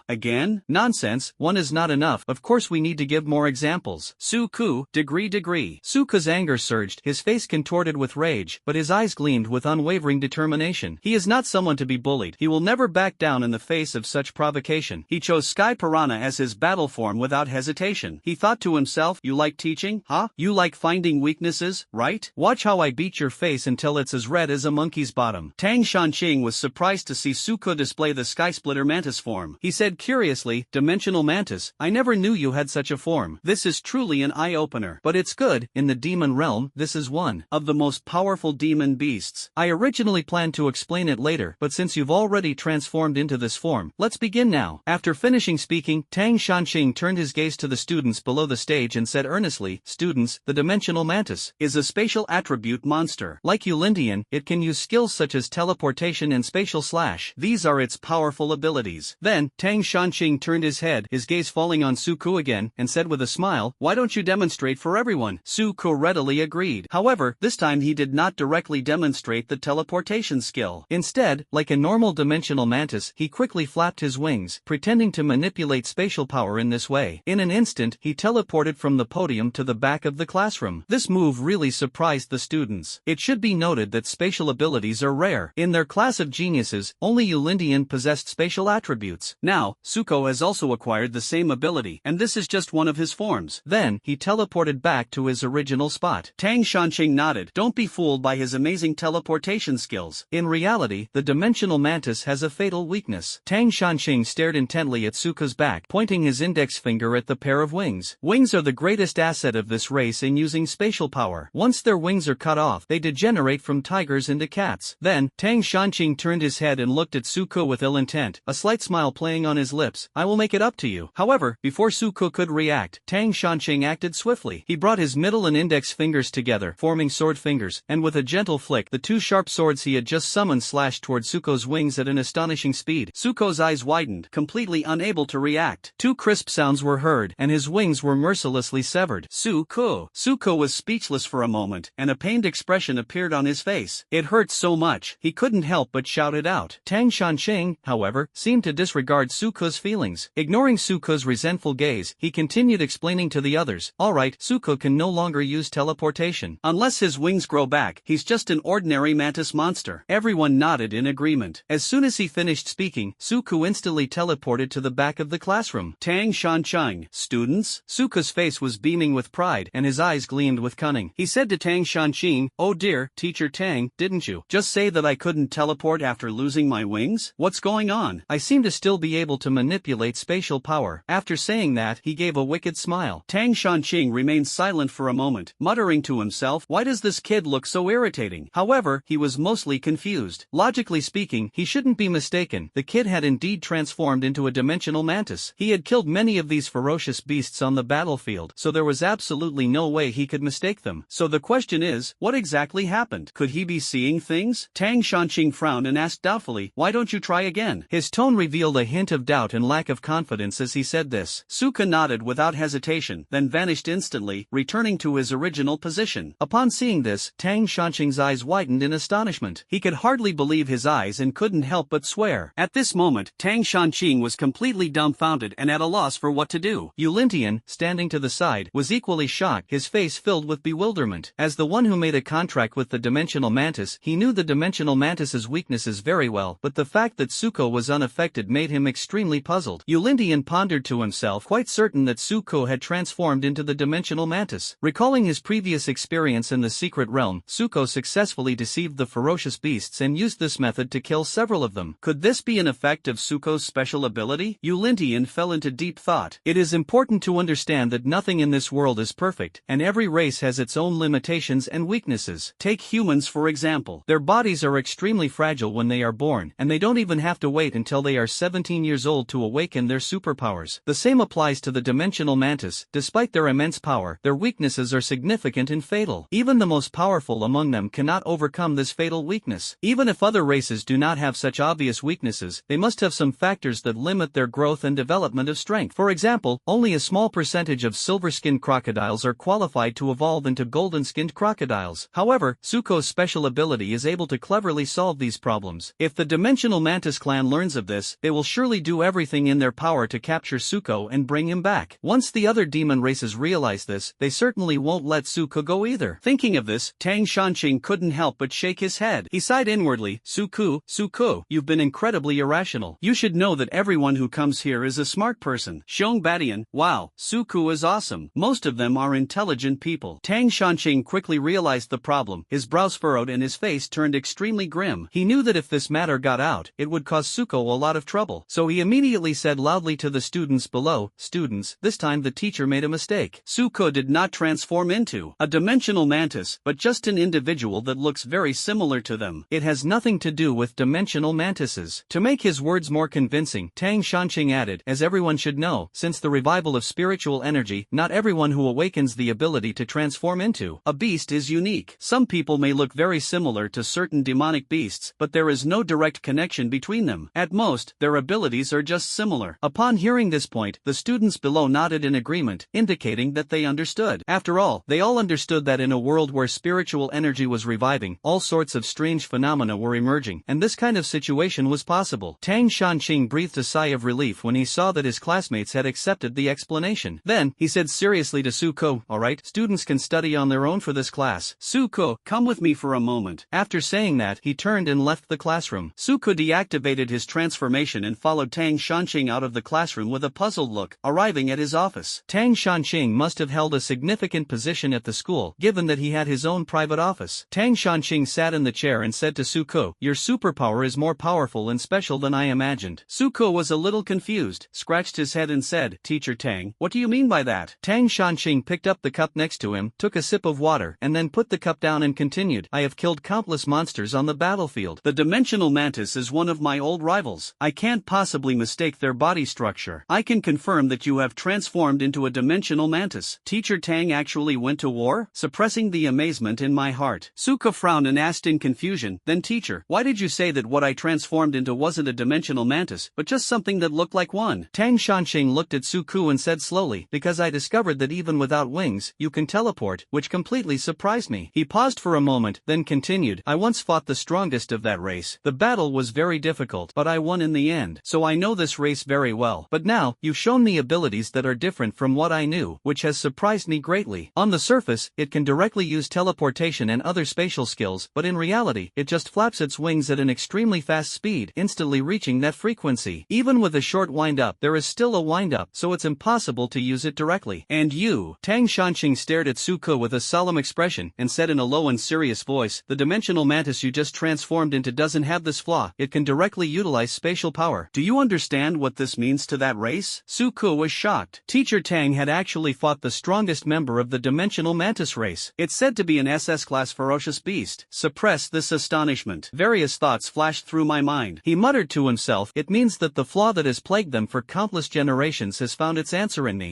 again? Nonsense, one is not enough. Of course we need to give more examples. Suku, degree. Suka's anger surged, his face contorted with rage, but his eyes gleamed with unwavering determination. He is not someone to be bullied. He will never back down in the face of such provocation. He chose Sky Piranha as his battle form without hesitation. He thought to himself, you like teaching, huh? You like finding weaknesses, right? Watch how I beat your face until it's as red as a monkey's bottom. Tang Shanqing was surprised to see Suko display the Sky Splitter Mantis form. He said curiously, Dimensional Mantis, I never knew you had such a form. This is truly an eye-opener. But it's good, in the demon realm, this is one of the most powerful demon beasts. I originally planned to explain it later, but since you've already transformed into this form, let's begin now. After finishing speaking, Tang Shanqing turned his gaze to the students below the stage and said earnestly, students, the Dimensional Mantis is a spatial attribute monster. Like Eulindian, it can use skills such as teleportation and spatial slash. These are its powerful abilities. Then, Tang Shanqing turned his head, his gaze falling on Suku again, and said with a smile, why don't you demonstrate for everyone? Suku readily agreed. However, this time he did not directly demonstrate the teleportation skill. Instead, like a normal dimensional mantis, he quickly flapped his wings, pretending to manipulate spatial power in this way. In an instant, he teleported from the podium to the back of the classroom. This move really surprised the students. It should be noted that spatial abilities are rare. In their class of geniuses, only Eulindian possessed spatial attributes. Now, Suko has also acquired the same ability, and this is just one of his forms. Then, he teleported back to his original spot. Tang Shanqing nodded. Don't be fooled by his amazing teleportation skills. In reality, the dimensional mantis has a fatal weakness. Tang Shanqing stared intently at Suko's back, pointing his index finger at the pair of wings. Wings are the greatest asset of this race in using spatial power. Once their wings are cut off, they degenerate from tigers into cats. Then, Tang Shanqing turned his head and looked at Suko with ill intent, a slight smile playing on his lips. I will make it up to you. However, before Suko could react, Tang Shanqing acted swiftly. He brought his middle and index fingers together, forming sword fingers, and with a gentle flick, the two sharp swords he had just summoned slashed toward Suko's wings at an astonishing speed. Suko's eyes widened, completely unable to react. Two crisp sounds were heard, and his wings were mercilessly severed. severed. Suko was speechless for a moment, and a pained expression appeared on his face. It hurt so much, he couldn't help but shout it out. Tang Shanxing, however, seemed to disregard Suko's feelings. Ignoring Suko's resentful gaze, he continued explaining to the others, "Alright, Suko can no longer use teleportation. Unless his wings grow back, he's just an ordinary mantis monster." Everyone nodded in agreement. As soon as he finished speaking, Suko instantly teleported to the back of the classroom. Tang Shanxing, "Students?" Suko's face was beaming with pride, and his eyes gleamed with cunning. He said to Tang Shanxing, "Oh dear, Teacher Tang, didn't you just say that I couldn't teleport after losing my wings? What's going on? I seem to still be able to manipulate spatial power." After saying that, he gave a wicked smile. Tang Shanxing remained silent for a moment, muttering to himself, "Why does this kid look so irritating?" However, he was mostly confused. Logically speaking, he shouldn't be mistaken. The kid had indeed transformed into a dimensional mantis. He had killed many of these ferocious beasts on the battlefield, so there was absolutely no way he could mistake them. So the question is, what exactly happened? Could he be seeing things? Tang Shanxing frowned and asked doubtfully, "Why don't you try again?" His tone revealed a hint of doubt and lack of confidence as he said this. Suka nodded without hesitation, then vanished instantly, returning to his original position. Upon seeing this, Tang Shanxing's eyes widened in astonishment. He could hardly believe his eyes and couldn't help but swear. At this moment, Tang Shanxing was completely dumbfounded and at a loss for what to do. Yulintian, standing to the side, was equally shocked, his face filled with bewilderment. As the one who made a contract with the dimensional mantis, he knew the dimensional mantis's weaknesses very well, but the fact that Suko was unaffected made him extremely puzzled. Yulintian pondered to himself, quite certain that Suko had transformed into the dimensional mantis. Recalling his previous experience in the secret realm, Suko successfully deceived the ferocious beasts and used this method to kill several of them. Could this be an effect of Suko's special ability? Yulintian fell into deep thought. It is important to understand that nothing in this world is perfect, and every race has its own limitations and weaknesses. Take humans for example. Their bodies are extremely fragile when they are born, and they don't even have to wait until they are 17 years old to awaken their superpowers. The same applies to the dimensional mantis. Despite their immense power, their weaknesses are significant and fatal. Even the most powerful among them cannot overcome this fatal weakness. Even if other races do not have such obvious weaknesses, they must have some factors that limit their growth and development of strength. For example, only a small percentage of silver-skinned crocodiles are qualified to evolve into golden-skinned crocodiles. However, Suko's special ability is able to cleverly solve these problems. If the dimensional mantis clan learns of this, they will surely do everything in their power to capture Suko and bring him back. Once the other demon races realize this, they certainly won't let Suko go either. Thinking of this, Tang Shanxing couldn't help but shake his head. He sighed inwardly, Suko, you've been incredibly irrational. You should know that everyone who comes here is a smart person. Xiong Badian, wow, Suko is awesome. Most of them are intelligent people. Tang Shanxing quickly realized the problem, his brows furrowed and his face turned extremely grim. He knew that if this matter got out, it would cause Suko a lot of trouble. So he immediately said loudly to the students below, "Students, this time the teacher made a mistake. Suko did not transform into a dimensional mantis, but just an individual that looks very similar to them. It has nothing to do with dimensional mantises." To make his words more convincing, Tang Shanxing added, "As everyone should know, since the revival of spiritual energy, not everyone who awakens the ability to transform into a beast is unique. Some people may look very similar to certain demonic beasts, but there is no direct connection between them. At most, their abilities are just similar." Upon hearing this point, the students below nodded in agreement, indicating that they understood. After all, they all understood that in a world where spiritual energy was reviving, all sorts of strange phenomena were emerging, and this kind of situation was possible. Tang Shanxing breathed a sigh of relief when he saw that his classmates had accepted the explanation. Then, he said seriously to Suko, "Alright, students can study on their own for this class. Suko, come with me for a moment." After saying that, he turned and left the classroom. Suko deactivated his transformation and followed Tang Shanxing out of the classroom with a puzzled look, arriving at his office. Tang Shanxing must have held a significant position at the school, given that he had his own private office. Tang Shanxing sat in the chair and said to Suko, "Your superpower is more powerful and special than I imagined." Suko was a little confused, scratched his head and said, "Teacher Tang, what do you mean by that?" Tang Shanxing picked up the cup next to him, took a sip of water, and then put the cup down and continued, "I have killed countless monsters on the battlefield. The dimensional mantis is one of my old rivals. I can't possibly mistake their body structure. I can confirm that you have transformed into a dimensional mantis. Teacher Tang actually went to war?" Suppressing the amazement in my heart, Suko frowned and asked in confusion, "Then teacher, why did you say that what I transformed into wasn't a dimensional mantis, but just something that looked like one?" Tang Shanxing looked at Suko and said slowly, "Because I discovered discovered that even without wings, you can teleport, which completely surprised me. He paused for a moment, then continued, I once fought the strongest of that race. The battle was very difficult, but I won in the end. So I know this race very well. But now, you've shown me abilities that are different from what I knew, which has surprised me greatly. On the surface, it can directly use teleportation and other spatial skills, but in reality, it just flaps its wings at an extremely fast speed, instantly reaching that frequency. Even with a short wind-up, there is still a wind-up, so it's impossible to use it directly. And you? Tang Shanxing stared at Suko with a solemn expression, and said in a low and serious voice, the dimensional mantis you just transformed into doesn't have this flaw, it can directly utilize spatial power. Do you understand what this means to that race? Suko was shocked. Teacher Tang had actually fought the strongest member of the dimensional mantis race. It's said to be an SS-class ferocious beast. Suppress this astonishment. Various thoughts flashed through my mind. He muttered to himself, it means that the flaw that has plagued them for countless generations has found its answer in me.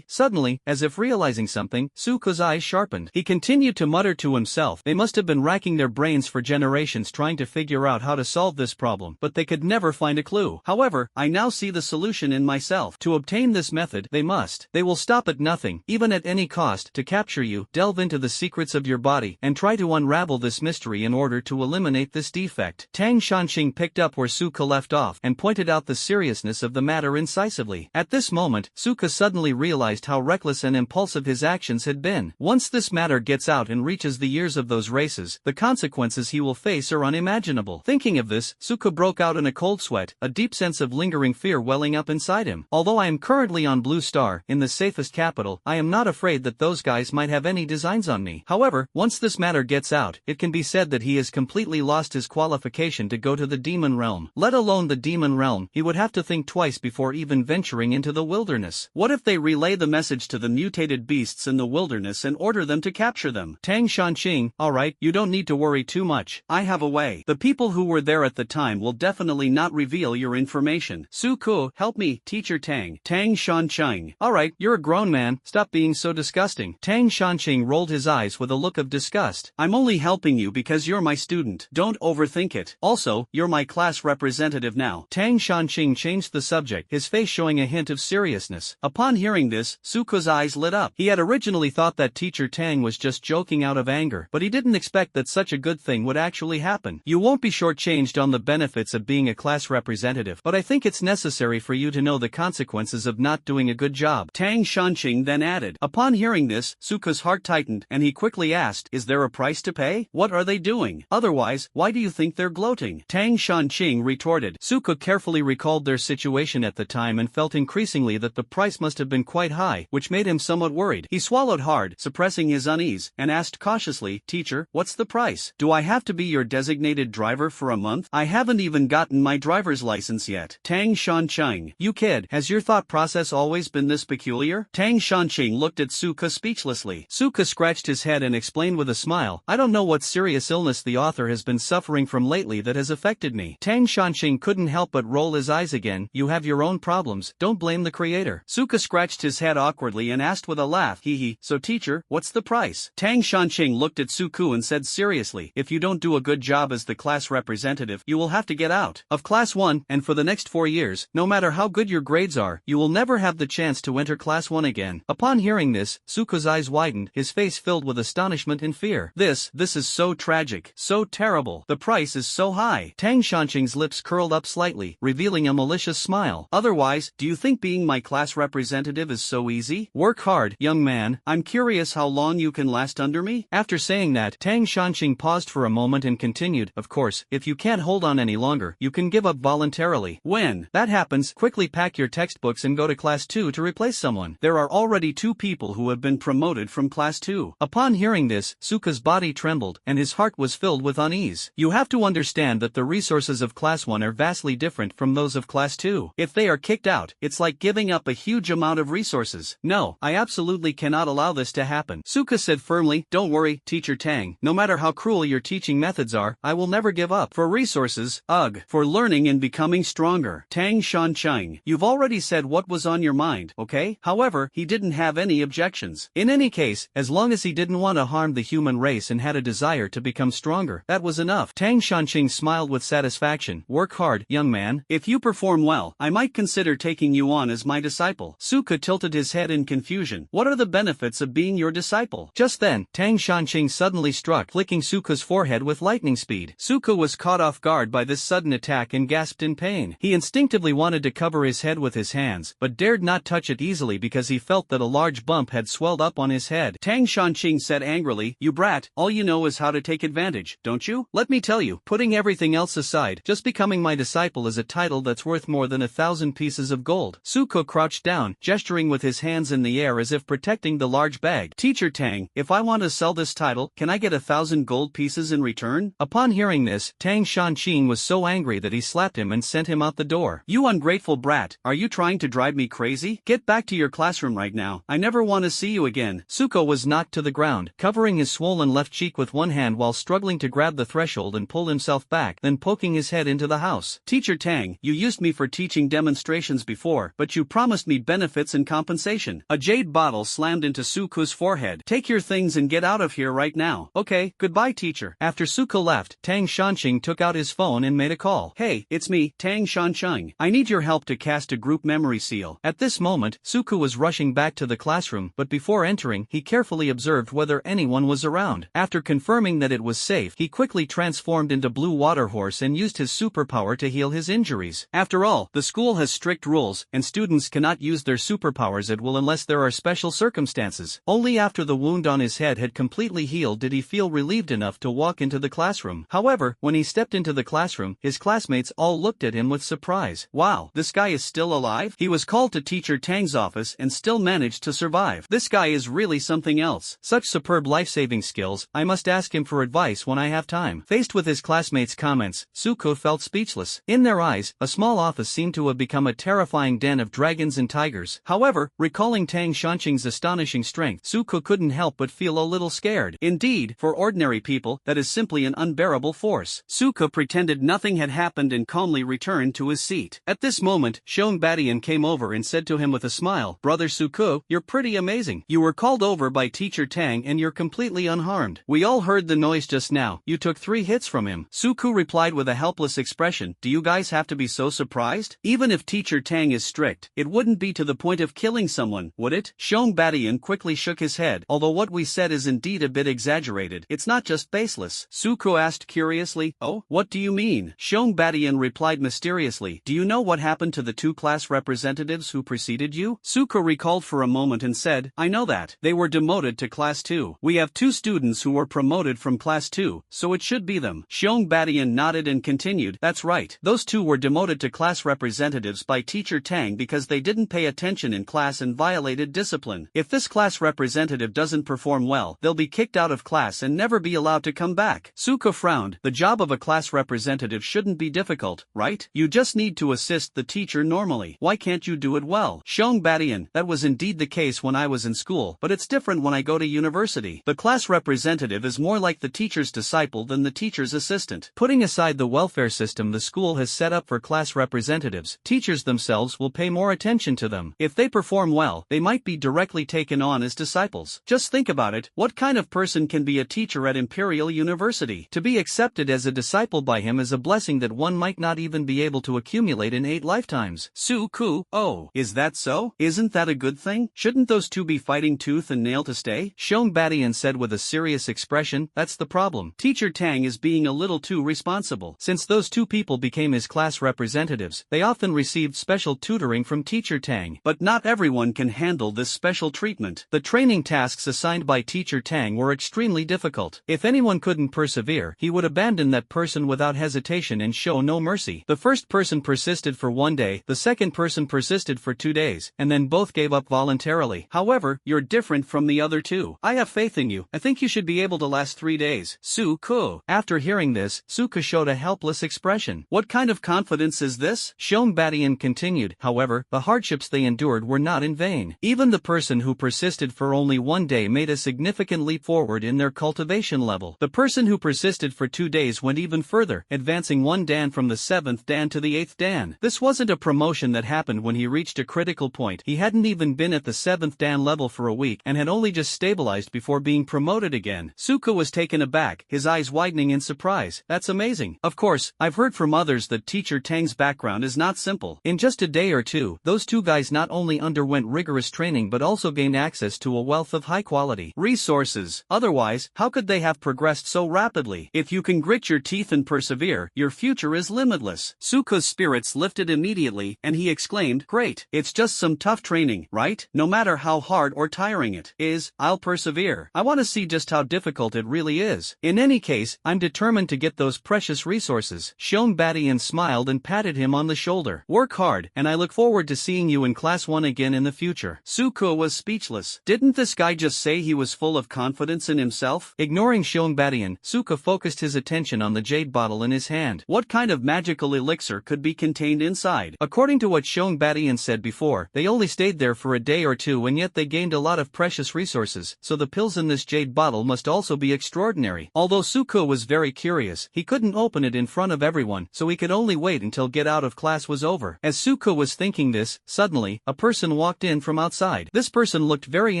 Suddenly, as if realizing something, Suko's eyes sharpened. He continued to mutter to himself, they must have been racking their brains for generations trying to figure out how to solve this problem, but they could never find a clue. However, I now see the solution in myself. To obtain this method, they will stop at nothing, even at any cost, to capture you, delve into the secrets of your body, and try to unravel this mystery in order to eliminate this defect. Tang Shanxing picked up where Suka left off, and pointed out the seriousness of the matter incisively. At this moment, Suka suddenly realized how reckless and impulsive his actions had been. Once this matter gets out and reaches the ears of those races, the consequences he will face are unimaginable. Thinking of this, Suka broke out in a cold sweat, a deep sense of lingering fear welling up inside him. Although I am currently on Blue Star, in the safest capital, I am not afraid that those guys might have any designs on me. However, once this matter gets out, it can be said that he has completely lost his qualification to go to the demon realm. Let alone the demon realm, he would have to think twice before even venturing into the wilderness. What if they relay the message to the mutated beasts in the wilderness and order them to capture them? Tang Shanxing, alright, you don't need to worry too much. I have a way. The people who were there at the time will definitely not reveal your information. Suko, help me, Teacher Tang. Tang Shanxing. Alright, you're a grown man, stop being so disgusting. Tang Shanxing rolled his eyes with a look of disgust. I'm only helping you because you're my student. Don't overthink it. Also, you're my class representative now. Tang Shanxing changed the subject, his face showing a hint of seriousness. Upon hearing this, Suko's eyes lit up. He had originally thought that Teacher Tang was just joking out of anger, but he didn't expect that such a good thing would actually happen. You won't be shortchanged on the benefits of being a class representative, but I think it's necessary for you to know the consequences of not doing a good job. Tang Shanxing then added. Upon hearing this, Suko's heart tightened, and he quickly asked, is there a price to pay? What are they doing? Otherwise, why do you think they're gloating? Tang Shanxing retorted. Suko carefully recalled their situation at the time and felt increasingly that the price must have been quite high, which made him somewhat worried. He swallowed hard, suppressing his unease, and asked cautiously, Teacher, what's the price? Do I have to be your designated driver for a month? I haven't even gotten my driver's license yet. Tang Shanxing. You kid, has your thought process always been this peculiar? Tang Shanxing looked at Suka speechlessly. Suka scratched his head and explained with a smile, I don't know what serious illness the author has been suffering from lately that has affected me. Tang Shanxing couldn't help but roll his eyes again. You have your own problems, don't blame the creator. Suka scratched his head awkwardly and asked with a laugh, hee, so teacher, what's the price? Tang Shanxing looked at Suku and said seriously, if you don't do a good job as the class representative, you will have to get out of class 1, and for the next 4 years, no matter how good your grades are, you will never have the chance to enter class 1 again. Upon hearing this, Suku's eyes widened, his face filled with astonishment and fear. This is so tragic, so terrible. The price is so high. Tang Shanxing's lips curled up slightly, revealing a malicious smile. Otherwise, do you think being my class representative is so easy? Work hard, young man. I'm curious how long you can last under me? After saying that, Tang Shanxing paused for a moment and continued, of course, if you can't hold on any longer, you can give up voluntarily. When that happens, quickly pack your textbooks and go to class 2 to replace someone. There are already 2 people who have been promoted from class 2. Upon hearing this, Suka's body trembled, and his heart was filled with unease. You have to understand that the resources of class 1 are vastly different from those of class 2. If they are kicked out, it's like giving up a huge amount of resources. No, I absolutely cannot allow this to happen. Suka said firmly, don't worry, Teacher Tang. No matter how cruel your teaching methods are, I will never give up. For resources, ugh. For learning and becoming stronger. Tang Shanxing, you've already said what was on your mind, okay? However, he didn't have any objections. In any case, as long as he didn't want to harm the human race and had a desire to become stronger, that was enough. Tang Shanxing smiled with satisfaction. Work hard, young man. If you perform well, I might consider taking you on as my disciple. Suka tilted his head in in confusion. What are the benefits of being your disciple? Just then, Tang Shanqing suddenly struck, flicking Suku's forehead with lightning speed. Suku was caught off guard by this sudden attack and gasped in pain. He instinctively wanted to cover his head with his hands, but dared not touch it easily because he felt that a large bump had swelled up on his head. Tang Shanqing said angrily, "You brat, all you know is how to take advantage, don't you? Let me tell you, putting everything else aside, just becoming my disciple is a title that's worth more than 1,000 pieces of gold." Suko crouched down, gesturing with his hands in the air as if protecting the large bag. "Teacher Tang, if I want to sell this title, can I get 1,000 gold pieces in return?" Upon hearing this, Tang Shanqing was so angry that he slapped him and sent him out the door. "You ungrateful brat, are you trying to drive me crazy? Get back to your classroom right now. I never want to see you again." Suko was knocked to the ground, covering his swollen left cheek with one hand while struggling to grab the threshold and pull himself back, then poking his head into the house. "Teacher Tang, you used me for teaching demonstrations before, but you promised me benefits and compensation." A jade bottle slammed into Suku's forehead. "Take your things and get out of here right now." "Okay, goodbye teacher." After Suko left, Tang Shanqing took out his phone and made a call. "Hey, it's me, Tang Shanqing. I need your help to cast a group memory seal." At this moment, Suku was rushing back to the classroom, but before entering, he carefully observed whether anyone was around. After confirming that it was safe, he quickly transformed into Blue Water Horse and used his superpower to heal his injuries. After all, the school has strict rules, and students cannot use their superpowers at will unless there are special circumstances. Only after the wound on his head had completely healed did he feel relieved enough to walk into the classroom. However, when he stepped into the classroom, his classmates all looked at him with surprise. "Wow, this guy is still alive?" He was called to Teacher Tang's office and still managed to survive. "This guy is really something else. Such superb life-saving skills, I must ask him for advice when I have time." Faced with his classmates' comments, Suko felt speechless. In their eyes, a small office seemed to have become a terrifying den of dragons and tigers. However, recalling Tang Shanqing's astonishing strength, Suko couldn't help but feel a little scared. Indeed, for ordinary people, that is simply an unbearable force. Suko pretended nothing had happened and calmly returned to his seat. At this moment, Shong Badian came over and said to him with a smile, "Brother Suko, you're pretty amazing. You were called over by Teacher Tang and you're completely unharmed. We all heard the noise just now. You took 3 hits from him." Suko replied with a helpless expression, "Do you guys have to be so surprised? Even if Teacher Tang is strict, it wouldn't be to the point of killing someone, would it?" Shong Badian quickly shook his head. "Although what we said is indeed a bit exaggerated, it's not just baseless." Suko asked curiously, "Oh, what do you mean?" Shong Badian replied mysteriously, "Do you know what happened to the 2 class representatives who preceded you?" Suko recalled for a moment and said, "I know that. They were demoted to class 2. We have 2 students who were promoted from class 2, so it should be them." Shong Badian nodded and continued, "That's right. Those 2 were demoted to class representatives by Teacher Tang because they didn't pay attention in class and violated discipline. If this class representative doesn't perform well, they'll be kicked out of class and never be allowed to come back." Suko frowned. The job of a class representative shouldn't be difficult, right? You just need to assist the teacher normally. Why can't you do it well? Shong Badian, that was indeed the case when I was in school, but it's different when I go to university. The class representative is more like the teacher's disciple than the teacher's assistant. Putting aside the welfare system the school has set up for class representatives, teachers themselves will pay more attention to them. If they perform well, they might be directly taken on as disciples. Just think about it, what kind of person can be a teacher at Imperial University? To be accepted as a disciple by him is a blessing that one might not even be able to accumulate in 8 lifetimes. Suku, oh, is that so? Isn't that a good thing? Shouldn't those 2 be fighting tooth and nail to stay? Shong Badian said with a serious expression, "That's the problem. Teacher Tang is being a little too responsible. Since those 2 people became his class representatives, they often received special tutoring from Teacher Tang. But not everyone can handle this special treatment. The training tasks assigned by Teacher Tang were extremely difficult. If anyone couldn't persevere, he would abandon that person without hesitation and show no mercy. The first person persisted for 1 day, the second person persisted for 2 days, and then both gave up voluntarily. However, you're different from the other 2. I have faith in you. I think you should be able to last 3 days. Suko." After hearing this, Suko showed a helpless expression. "What kind of confidence is this?" Shong Badian continued, "However, the hardships they endured were not in vain. Even the person who persisted for only 1 day made a significant leap forward in their cultivation level. The person who persisted for 2 days went even further, advancing 1 dan from the 7th dan to the 8th dan. This wasn't a promotion that happened when he reached a critical point. He hadn't even been at the 7th dan level for a week and had only just stabilized before being promoted again." Suko was taken aback, his eyes widening in surprise. "That's amazing. Of course, I've heard from others that Teacher Tang's background is not simple. In just a day or 2, those 2 guys not only underwent rigorous rigorous training but also gained access to a wealth of high-quality resources. Otherwise, how could they have progressed so rapidly? If you can grit your teeth and persevere, your future is limitless. Suko's spirits lifted immediately, and he exclaimed, "Great, it's just some tough training, right? No matter how hard or tiring it is, I'll persevere. I want to see just how difficult it really is. In any case, I'm determined to get those precious resources." Shongbatian smiled and patted him on the shoulder. "Work hard, and I look forward to seeing you in Class 1 again in the future." Suko was speechless. Didn't this guy just say he was full of confidence in himself? Ignoring Shongbatian, Suko focused his attention on the jade bottle in his hand. What kind of magical elixir could be contained inside? According to what Shongbatian said before, they only stayed there for a day or two and yet they gained a lot of precious resources, so the pills in this jade bottle must also be extraordinary. Although Suko was very curious, he couldn't open it in front of everyone, so he could only wait until get out of class was over. As Suko was thinking this, suddenly, a person walked in from outside. This person looked very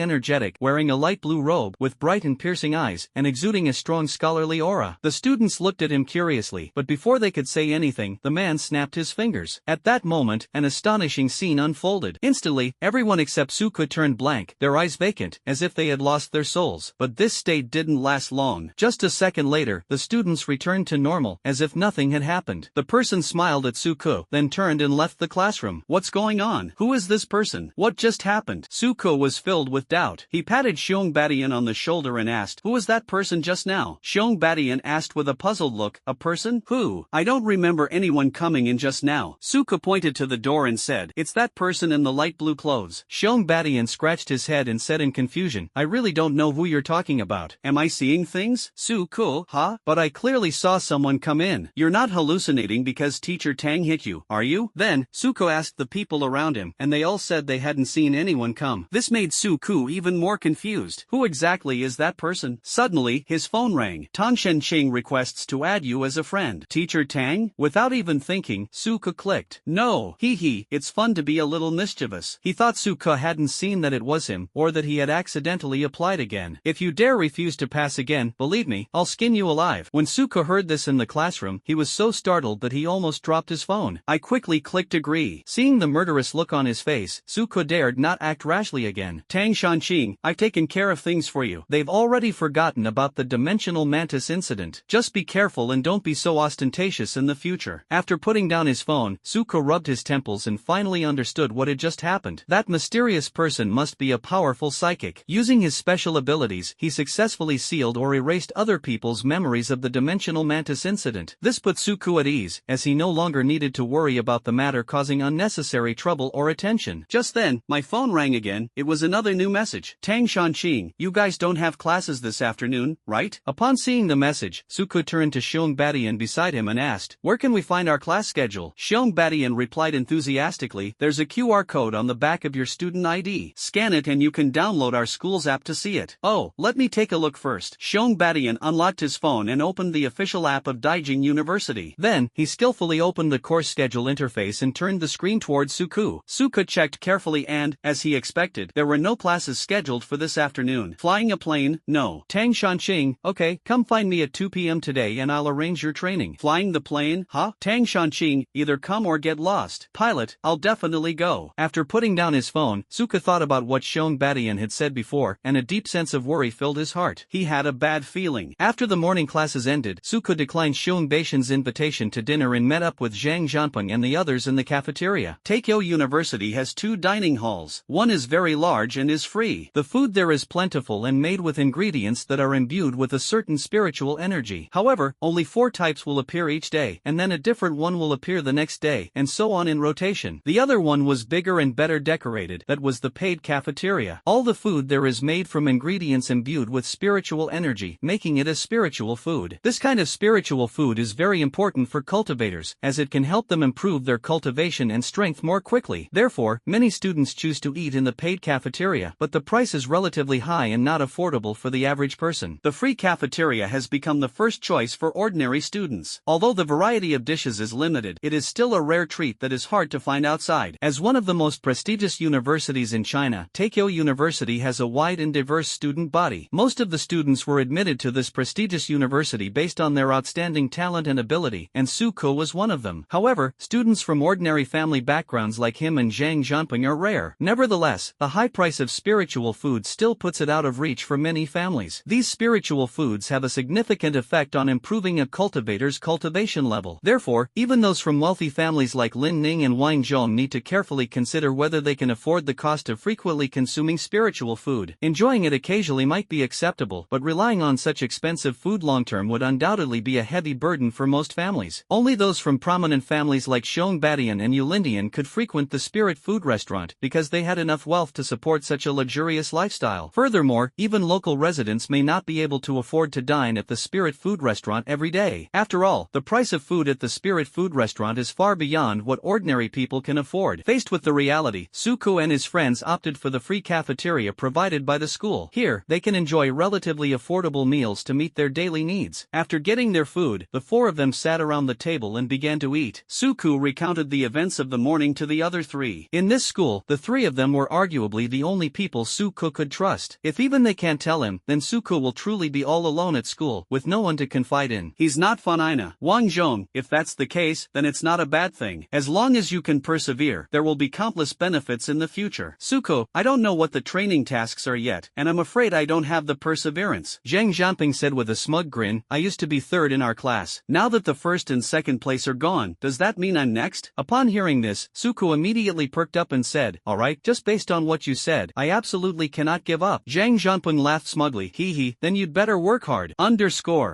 energetic, wearing a light blue robe, with bright and piercing eyes, and exuding a strong scholarly aura. The students looked at him curiously, but before they could say anything, the man snapped his fingers. At that moment, an astonishing scene unfolded. Instantly, everyone except Suko turned blank, their eyes vacant, as if they had lost their souls. But this state didn't last long. Just a second later, the students returned to normal, as if nothing had happened. The person smiled at Suko, then turned and left the classroom. What's going on? Who is this person? What just happened? Suko was filled with doubt. He patted Shongbatian on the shoulder and asked, "Who was that person just now?" Shongbatian asked with a puzzled look, "A person? Who? I don't remember anyone coming in just now." Suko pointed to the door and said, "It's that person in the light blue clothes." Shongbatian scratched his head and said in confusion, "I really don't know who you're talking about. Am I seeing things? Suko, huh? But I clearly saw someone come in. You're not hallucinating because Teacher Tang hit you, are you?" Then, Suko asked the people around him, and they all said they hadn't seen anyone come. This made Suko even more confused. Who exactly is that person? Suddenly, his phone rang. "Tang Shenqing requests to add you as a friend." Teacher Tang? Without even thinking, Suko clicked. No, it's fun to be a little mischievous. He thought Suko hadn't seen that it was him, or that he had accidentally applied again. "If you dare refuse to pass again, believe me, I'll skin you alive." When Suko heard this in the classroom, he was so startled that he almost dropped his phone. I quickly clicked agree. Seeing the murderous look on his face, Suko dared not act rashly again. "Tang Shanqing, I've taken care of things for you. They've already forgotten about the dimensional mantis incident. Just be careful and don't be so ostentatious in the future." After putting down his phone, Suko rubbed his temples and finally understood what had just happened. That mysterious person must be a powerful psychic. Using his special abilities, he successfully sealed or erased other people's memories of the dimensional mantis incident. This put Suko at ease, as he no longer needed to worry about the matter causing unnecessary trouble or attention. Just then, my phone rang again. It was another new message. "Tang Shanqing, you guys don't have classes this afternoon, right?" Upon seeing the message, Suko turned to Shongbatian beside him and asked, "Where can we find our class schedule?" Shongbatian replied enthusiastically, "There's a QR code on the back of your student ID. Scan it and you can download our school's app to see it." "Oh, let me take a look first." Shongbatian unlocked his phone and opened the official app of Daijing University. Then, he skillfully opened the course schedule interface and turned the screen towards Suko. Suko checked carefully and, as he expected, there were no classes scheduled for this afternoon. Flying a plane? No. Tang Shanqing, okay, come find me at 2 p.m. today and I'll arrange your training. Flying the plane? Huh? Tang Shanqing, either come or get lost. Pilot, I'll definitely go. After putting down his phone, Suko thought about what Shongbatian had said before, and a deep sense of worry filled his heart. He had a bad feeling. After the morning classes ended, Suko declined Shongbatian's invitation to dinner and met up with Zhang Zhanpeng and the others in the cafeteria. Takyo University has 2 dining halls. One is very large and is free. The food there is plentiful and made with ingredients that are imbued with a certain spiritual energy. However, only 4 types will appear each day, and then a different one will appear the next day, and so on in rotation. The other one was bigger and better decorated. That was the paid cafeteria. All the food there is made from ingredients imbued with spiritual energy, making it a spiritual food. This kind of spiritual food is very important for cultivators, as it can help them improve their cultivation and strength more quickly. Therefore, many students choose to eat in the paid cafeteria, but the price is relatively high and not affordable for the average person. The free cafeteria has become the first choice for ordinary students. Although the variety of dishes is limited, it is still a rare treat that is hard to find outside. As one of the most prestigious universities in China, Takyo University has a wide and diverse student body. Most of the students were admitted to this prestigious university based on their outstanding talent and ability, and Suko was one of them. However, students from ordinary family backgrounds like him and Zhang Zhanpeng are rare. Nevertheless, the high price of spiritual food still puts it out of reach for many families. These spiritual foods have a significant effect on improving a cultivator's cultivation level. Therefore, even those from wealthy families like Lin Ning and Wang Zhong need to carefully consider whether they can afford the cost of frequently consuming spiritual food. Enjoying it occasionally might be acceptable, but relying on such expensive food long-term would undoubtedly be a heavy burden for most families. Only those from prominent families like Xiong and Yulindian could frequent the spirit food restaurant because they had enough wealth to support such a luxurious lifestyle. Furthermore, even local residents may not be able to afford to dine at the spirit food restaurant every day. After all, the price of food at the spirit food restaurant is far beyond what ordinary people can afford. Faced with the reality, Suku and his friends opted for the free cafeteria provided by the school. Here, they can enjoy relatively affordable meals to meet their daily needs. After getting their food, the four of them sat around the table and began to eat. Suku recounted the events of the morning to the other three. In this school, the three of them were arguably the only people Suku could trust. If even they can't tell him, then Suku will truly be all alone at school, with no one to confide in. He's not Fanaina. Wang Zhong, if that's the case, then it's not a bad thing. As long as you can persevere, there will be countless benefits in the future. Suko, I don't know what the training tasks are yet, and I'm afraid I don't have the perseverance. Zhang Jianping said with a smug grin, I used to be third in our class. Now that the first and second place are gone, does that mean I'm next? Upon hearing this, Suko immediately perked up and said, alright, just based on what you said, I absolutely cannot give up. Zhang Jianping laughed smugly, hee, then you'd better work hard.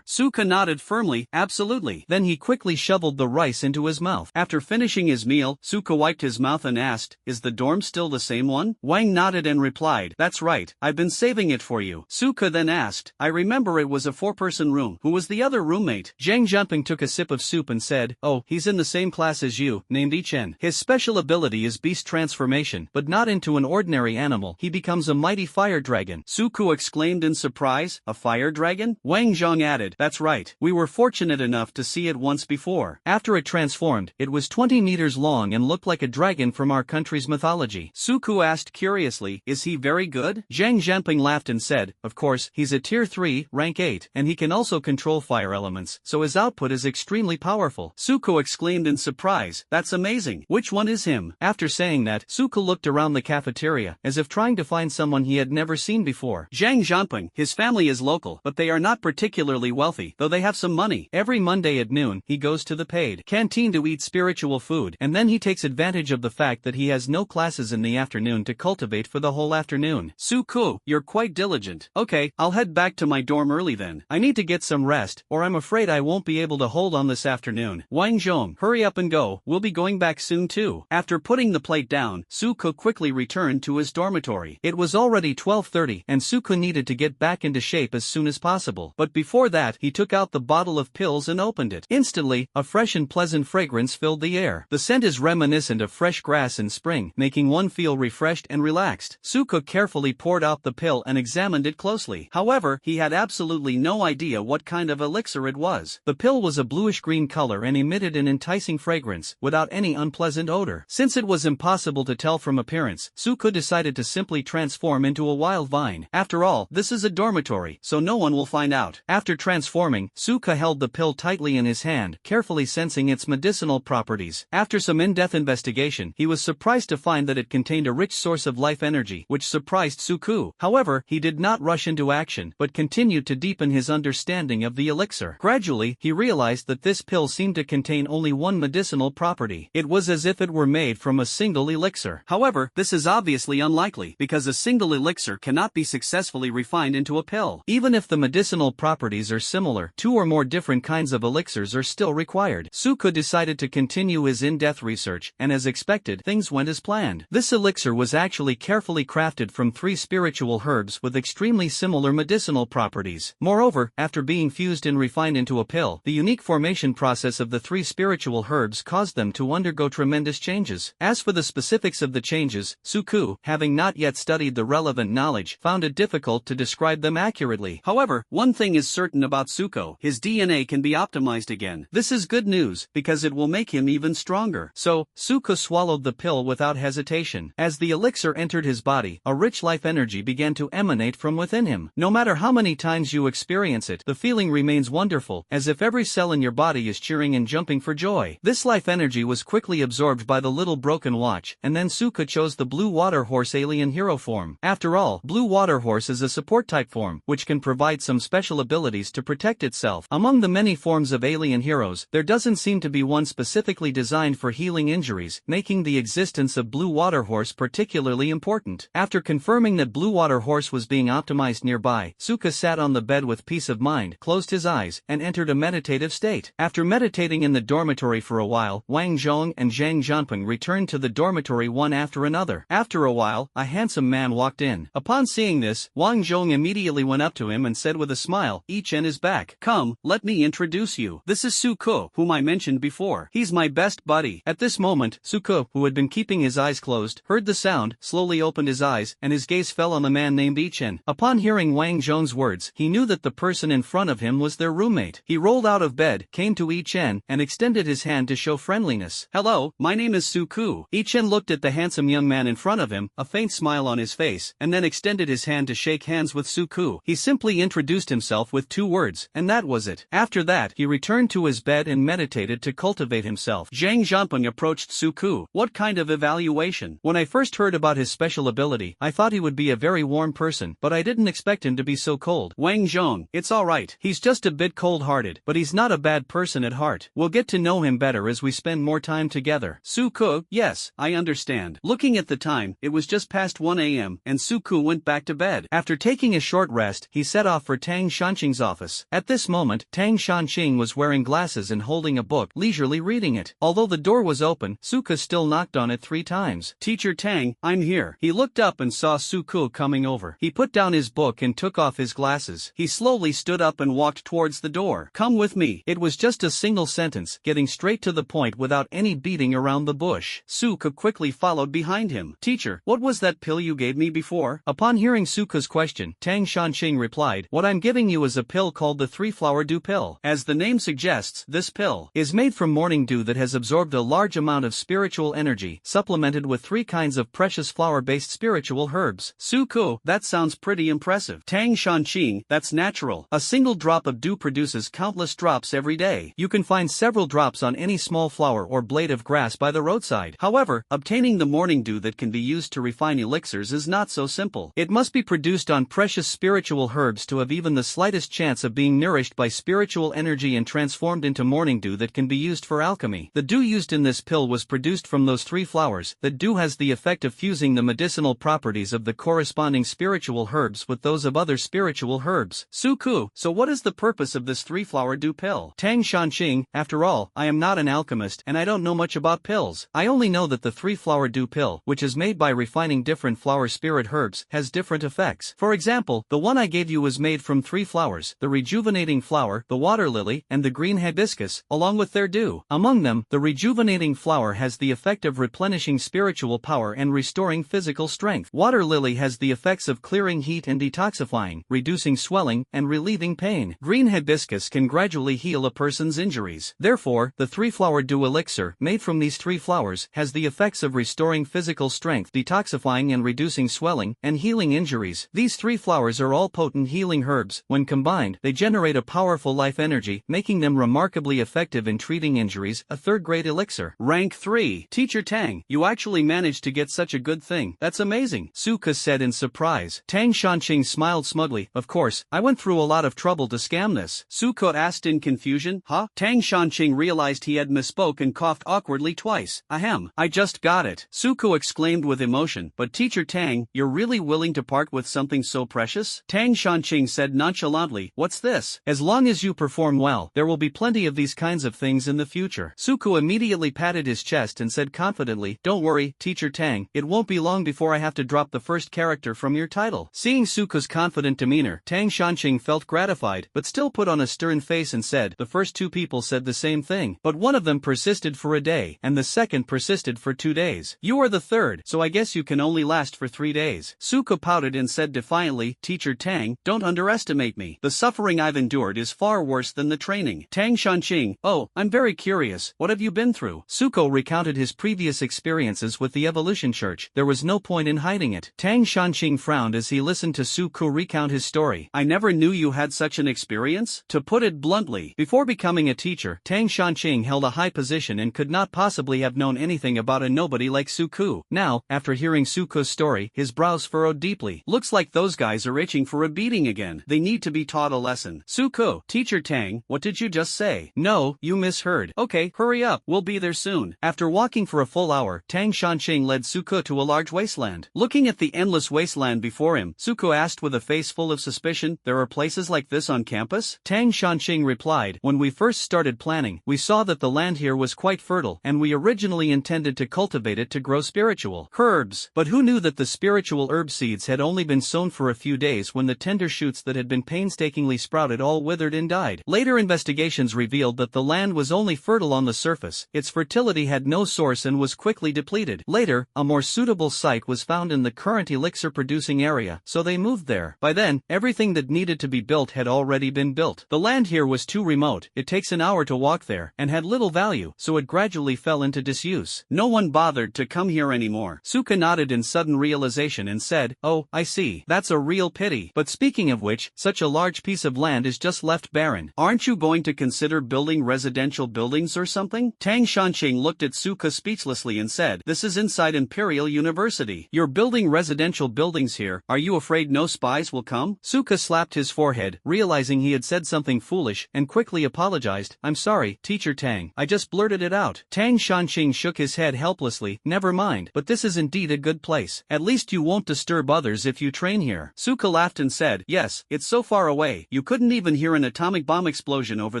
Suka nodded firmly, absolutely. Then he quickly shoveled the rice into his mouth. After finishing his meal, Suka wiped his mouth and asked, is the dorm still the same one? Wang nodded and replied, that's right, I've been saving it for you. Suka then asked, I remember it was a 4-person room. Who was the other roommate? Zhang Jianping took a sip of soup and said, oh, he's in the same class as you, named Ichen. His special ability is beast transformation, but not into an ordinary animal. He becomes a mighty fire dragon. Suku exclaimed in surprise, a fire dragon? Wang Zhong added, that's right, we were fortunate enough to see it once before. After it transformed, it was 20 meters long and looked like a dragon from our country's mythology. Suku asked curiously, is he very good? Zhang Jianping laughed and said, of course, he's a tier 3, rank 8, and he can also control fire elements, so his output is extremely powerful. Suku exclaimed in surprise, that's amazing. Which one is him? After saying that, Suku looked around the cafeteria, as if trying to find someone he had never seen before. Zhang Jianping, his family is local, but they are not particularly wealthy, though they have some money. Every Monday at noon, he goes to the paid canteen to eat spiritual food, and then he takes advantage of the fact that he has no classes in the afternoon to cultivate for the whole afternoon. Suku, you're quite diligent. Okay, I'll head back to my dorm early then. I need to get some rest, or I'm afraid I won't be able to hold on this afternoon. Wang Zhong, hurry up and go, we'll be going back soon too. After putting the plate down, Suku quickly returned to his dormitory. It was already 12:30, and Suku needed to get back into shape as soon as possible. But before that, he took out the bottle of pills and opened it. Instantly, a fresh and pleasant fragrance filled the air. The scent is reminiscent of fresh grass in spring, making one feel refreshed and relaxed. Suku carefully poured out the pill and examined it closely. However, he had absolutely no idea what kind of elixir it was. The pill was a bluish-green color and emitted an enticing fragrance, without any unpleasant odor. Since it was impossible to tell from appearance, Suku decided to simply transform into a wild vine. After all, this is a dormitory, so no one will find out. After transforming, Suka held the pill tightly in his hand, carefully sensing its medicinal properties. After some in-depth investigation, he was surprised to find that it contained a rich source of life energy, which surprised Suku. However, he did not rush into action, but continued to deepen his understanding of the elixir. Gradually, he realized that this pill seemed to contain only one medicinal property. It was as if it were made from a single elixir. However, this is obviously unlikely, because a single elixir cannot be successfully refined into a pill. Even if the medicinal properties are similar, 2 or more different kinds of elixirs are still required. Suku decided to continue his in-depth research, and as expected, things went as planned. This elixir was actually carefully crafted from 3 spiritual herbs with extremely similar medicinal properties. Moreover, after being fused and refined into a pill, the unique formation process of the 3 spiritual herbs caused them to undergo tremendous changes. As for the specifics of the changes, Suku, having not yet studied the relevant knowledge, found it difficult to describe them accurately. However, one thing is certain about Suko: his DNA can be optimized again. This is good news, because it will make him even stronger. So, Suko swallowed the pill without hesitation. As the elixir entered his body, a rich life energy began to emanate from within him. No matter how many times you experience it, the feeling remains wonderful, as if every cell in your body is cheering and jumping for joy. This life energy was quickly absorbed by the little broken watch, and then Suka chose the Blue Water Horse alien hero form. After all, Blue Water Horse is a support-type form, which can provide some special abilities to protect itself. Among the many forms of alien heroes, there doesn't seem to be one specifically designed for healing injuries, making the existence of Blue Water Horse particularly important. After confirming that Blue Water Horse was being optimized nearby, Suka sat on the bed with peace of mind, closed his eyes, and entered a meditative state. After meditating in the dormitory for a while, Wang Zhong and Zhang Zhanpeng returned to the dormitory one after another. After a while, a handsome man walked in. Upon seeing this, Wang Zhong immediately went up to him and said with a smile, "Yi-chen is back. Come, let me introduce you. This is Su-ko, whom I mentioned before. He's my best buddy." At this moment, Su-ko, who had been keeping his eyes closed, heard the sound, slowly opened his eyes, and his gaze fell on the man named Yi-chen. Upon hearing Wang Zhong's words, he knew that the person in front of him was their roommate. He rolled out of bed, came to Yi-chen, and extended his hand to show friendliness. "Hello, my name is Su-ko." Yi-chen looked at the handsome young man in front of him, a faint smile on his face, and then extended his hand to shake hands with Su-ko. He simply introduced himself with 2 words, and that was it. After that, he returned to his bed and meditated to cultivate himself. Zhang Zhanpeng approached Su-ko. "What kind of evaluation?" "When I first heard about his special ability, I thought he would be a very warm person, but I didn't expect him to be so cold." "Wang Zhong, it's alright. He's just a bit cold-hearted, but he's not a bad person at heart. We'll get to know him better as we spend more time together." Su-ko, "Yes, I understand." Looking at the time, it was just past 1 a.m., and Su-ko went back to bed. After taking a short rest, he set off for Tang Shanqing's office. At this moment, Tang Shanqing was wearing glasses and holding a book, leisurely reading it. Although the door was open, Suka still knocked on it 3 times. "Teacher Tang, I'm here." He looked up and saw Su-ko coming over. He put down his book and took off his glasses. He slowly stood up and walked towards the door. "Come with me." It was just a single sentence, getting straight to the point without any beating around the bush. Suka quickly followed behind him. "Teacher, what was that pill you gave me before?" Upon hearing Suka's question, Tang Shanqing replied, "What I'm giving you is a pill called the 3-flower dew pill. As the name suggests, this pill is made from morning dew that has absorbed a large amount of spiritual energy, supplemented with 3 kinds of precious flower-based spiritual herbs." Su-ko, "That sounds pretty impressive." Tang Shanqing, "That's natural. A single drop of dew produces countless drops every day. You can find several drops on any small flower or blade of grass by the roadside. However, obtaining the morning dew that can be used to refine elixirs is not so simple. It must be produced on precious spiritual herbs to have even the slightest chance of being nourished by spiritual energy and transformed into morning dew that can be used for alchemy. The dew used in this pill was produced from those 3 flowers. The dew has the effect of fusing the medicinal properties of the corresponding spiritual herbs with those of other spiritual herbs." Su-ko, "So what is the purpose of this 3-flower dew pill?" Tang Shanqing, "After all, I am not an alchemist and I don't know much about pills. I only know that the 3-flower dew pill, which is made by refining different flower spirit herbs, has different effects. For example, the one I gave you was made from 3 flowers, the rejuvenating flower, the water lily, and the green hibiscus, along with their dew. Among them, the rejuvenating flower has the effect of replenishing spiritual power and restoring physical strength. Water lily has the effects of clearing heat and detoxifying, reducing swelling, and relieving pain. Green hibiscus can gradually heal a person's injuries. Therefore, the 3-flower dew elixir, made from these 3 flowers, has the effects of restoring physical strength, detoxifying and reducing swelling, and healing injuries. These 3 flowers are all potent healing herbs. When combined, they generate a powerful life energy, making them remarkably effective in treating injuries. A 3rd-grade elixir. Rank 3. Teacher Tang, you actually managed to get such a good thing. That's amazing," Suka said in surprise. Tang Shanqing smiled smugly. "Of course, I went through a lot of trouble to scam this." Suka asked in confusion. "Huh?" Tang Shanqing realized he had misspoke and coughed awkwardly twice. "Ahem, I just got it." Suko exclaimed with emotion. "But Teacher Tang, you're really willing to part with something so precious?" Tang Shanqing said nonchalantly, "What's this?" "As long as you perform well, there will be plenty of these kinds of things in the future." Suko immediately patted his chest and said confidently, "Don't worry, Teacher Tang, it won't be long before I have to drop the first character from your title." Seeing Suko's confident demeanor, Tang Shanqing felt gratified, but still put on a stern face and said, "The first 2 people said the same thing, but one of them persisted for a day, and the second persisted for 2 days. You are the 3rd, so I guess you can only last for 3 days." Suko pouted and said defiantly, "Teacher Tang, don't underestimate me. The suffering I've endured is far worse than the training." Tang Shanqing, "Oh, I'm very curious. What have you been through?" Suko recounted his previous experiences with the Evolution Church. There was no point in hiding it. Tang Shanqing frowned as he listened to Suko recount his story. "I never knew you had such an experience?" To put it bluntly, before becoming a teacher, Tang Shanqing held a high position and could not possibly have known anything about a nobody like Suko. Suku. Now, after hearing Suku's story, his brows furrowed deeply. Looks like those guys are itching for a beating again. They need to be taught a lesson. Suku, Teacher Tang, what did you just say? No, you misheard. Okay, hurry up, we'll be there soon. After walking for a full hour, Tang Shanxing led Suku to a large wasteland. Looking at the endless wasteland before him, Suku asked with a face full of suspicion, there are places like this on campus? Tang Shanxing replied, when we first started planning, we saw that the land here was quite fertile, and we originally intended to cultivate it to grow spiritual herbs. But who knew that the spiritual herb seeds had only been sown for a few days when the tender shoots that had been painstakingly sprouted all withered and died. Later investigations revealed that the land was only fertile on the surface, its fertility had no source and was quickly depleted. Later, a more suitable site was found in the current elixir-producing area, so they moved there. By then, everything that needed to be built had already been built. The land here was too remote, it takes an hour to walk there, and had little value, so it gradually fell into disuse. No one bothered to come here anymore. Suka nodded in sudden realization and said, oh, I see. That's a real pity. But speaking of which, such a large piece of land is just left barren. Aren't you going to consider building residential buildings or something? Tang Shanxing looked at Suka speechlessly and said, this is inside Imperial University. You're building residential buildings here, are you afraid no spies will come? Suka slapped his forehead, realizing he had said something foolish, and quickly apologized, I'm sorry, Teacher Tang, I just blurted it out. Tang Shanxing shook his head helplessly, never mind, but this is indeed a good place. At least you won't disturb others if you train here. Suka laughed and said, yes, it's so far away, you couldn't even hear an atomic bomb explosion over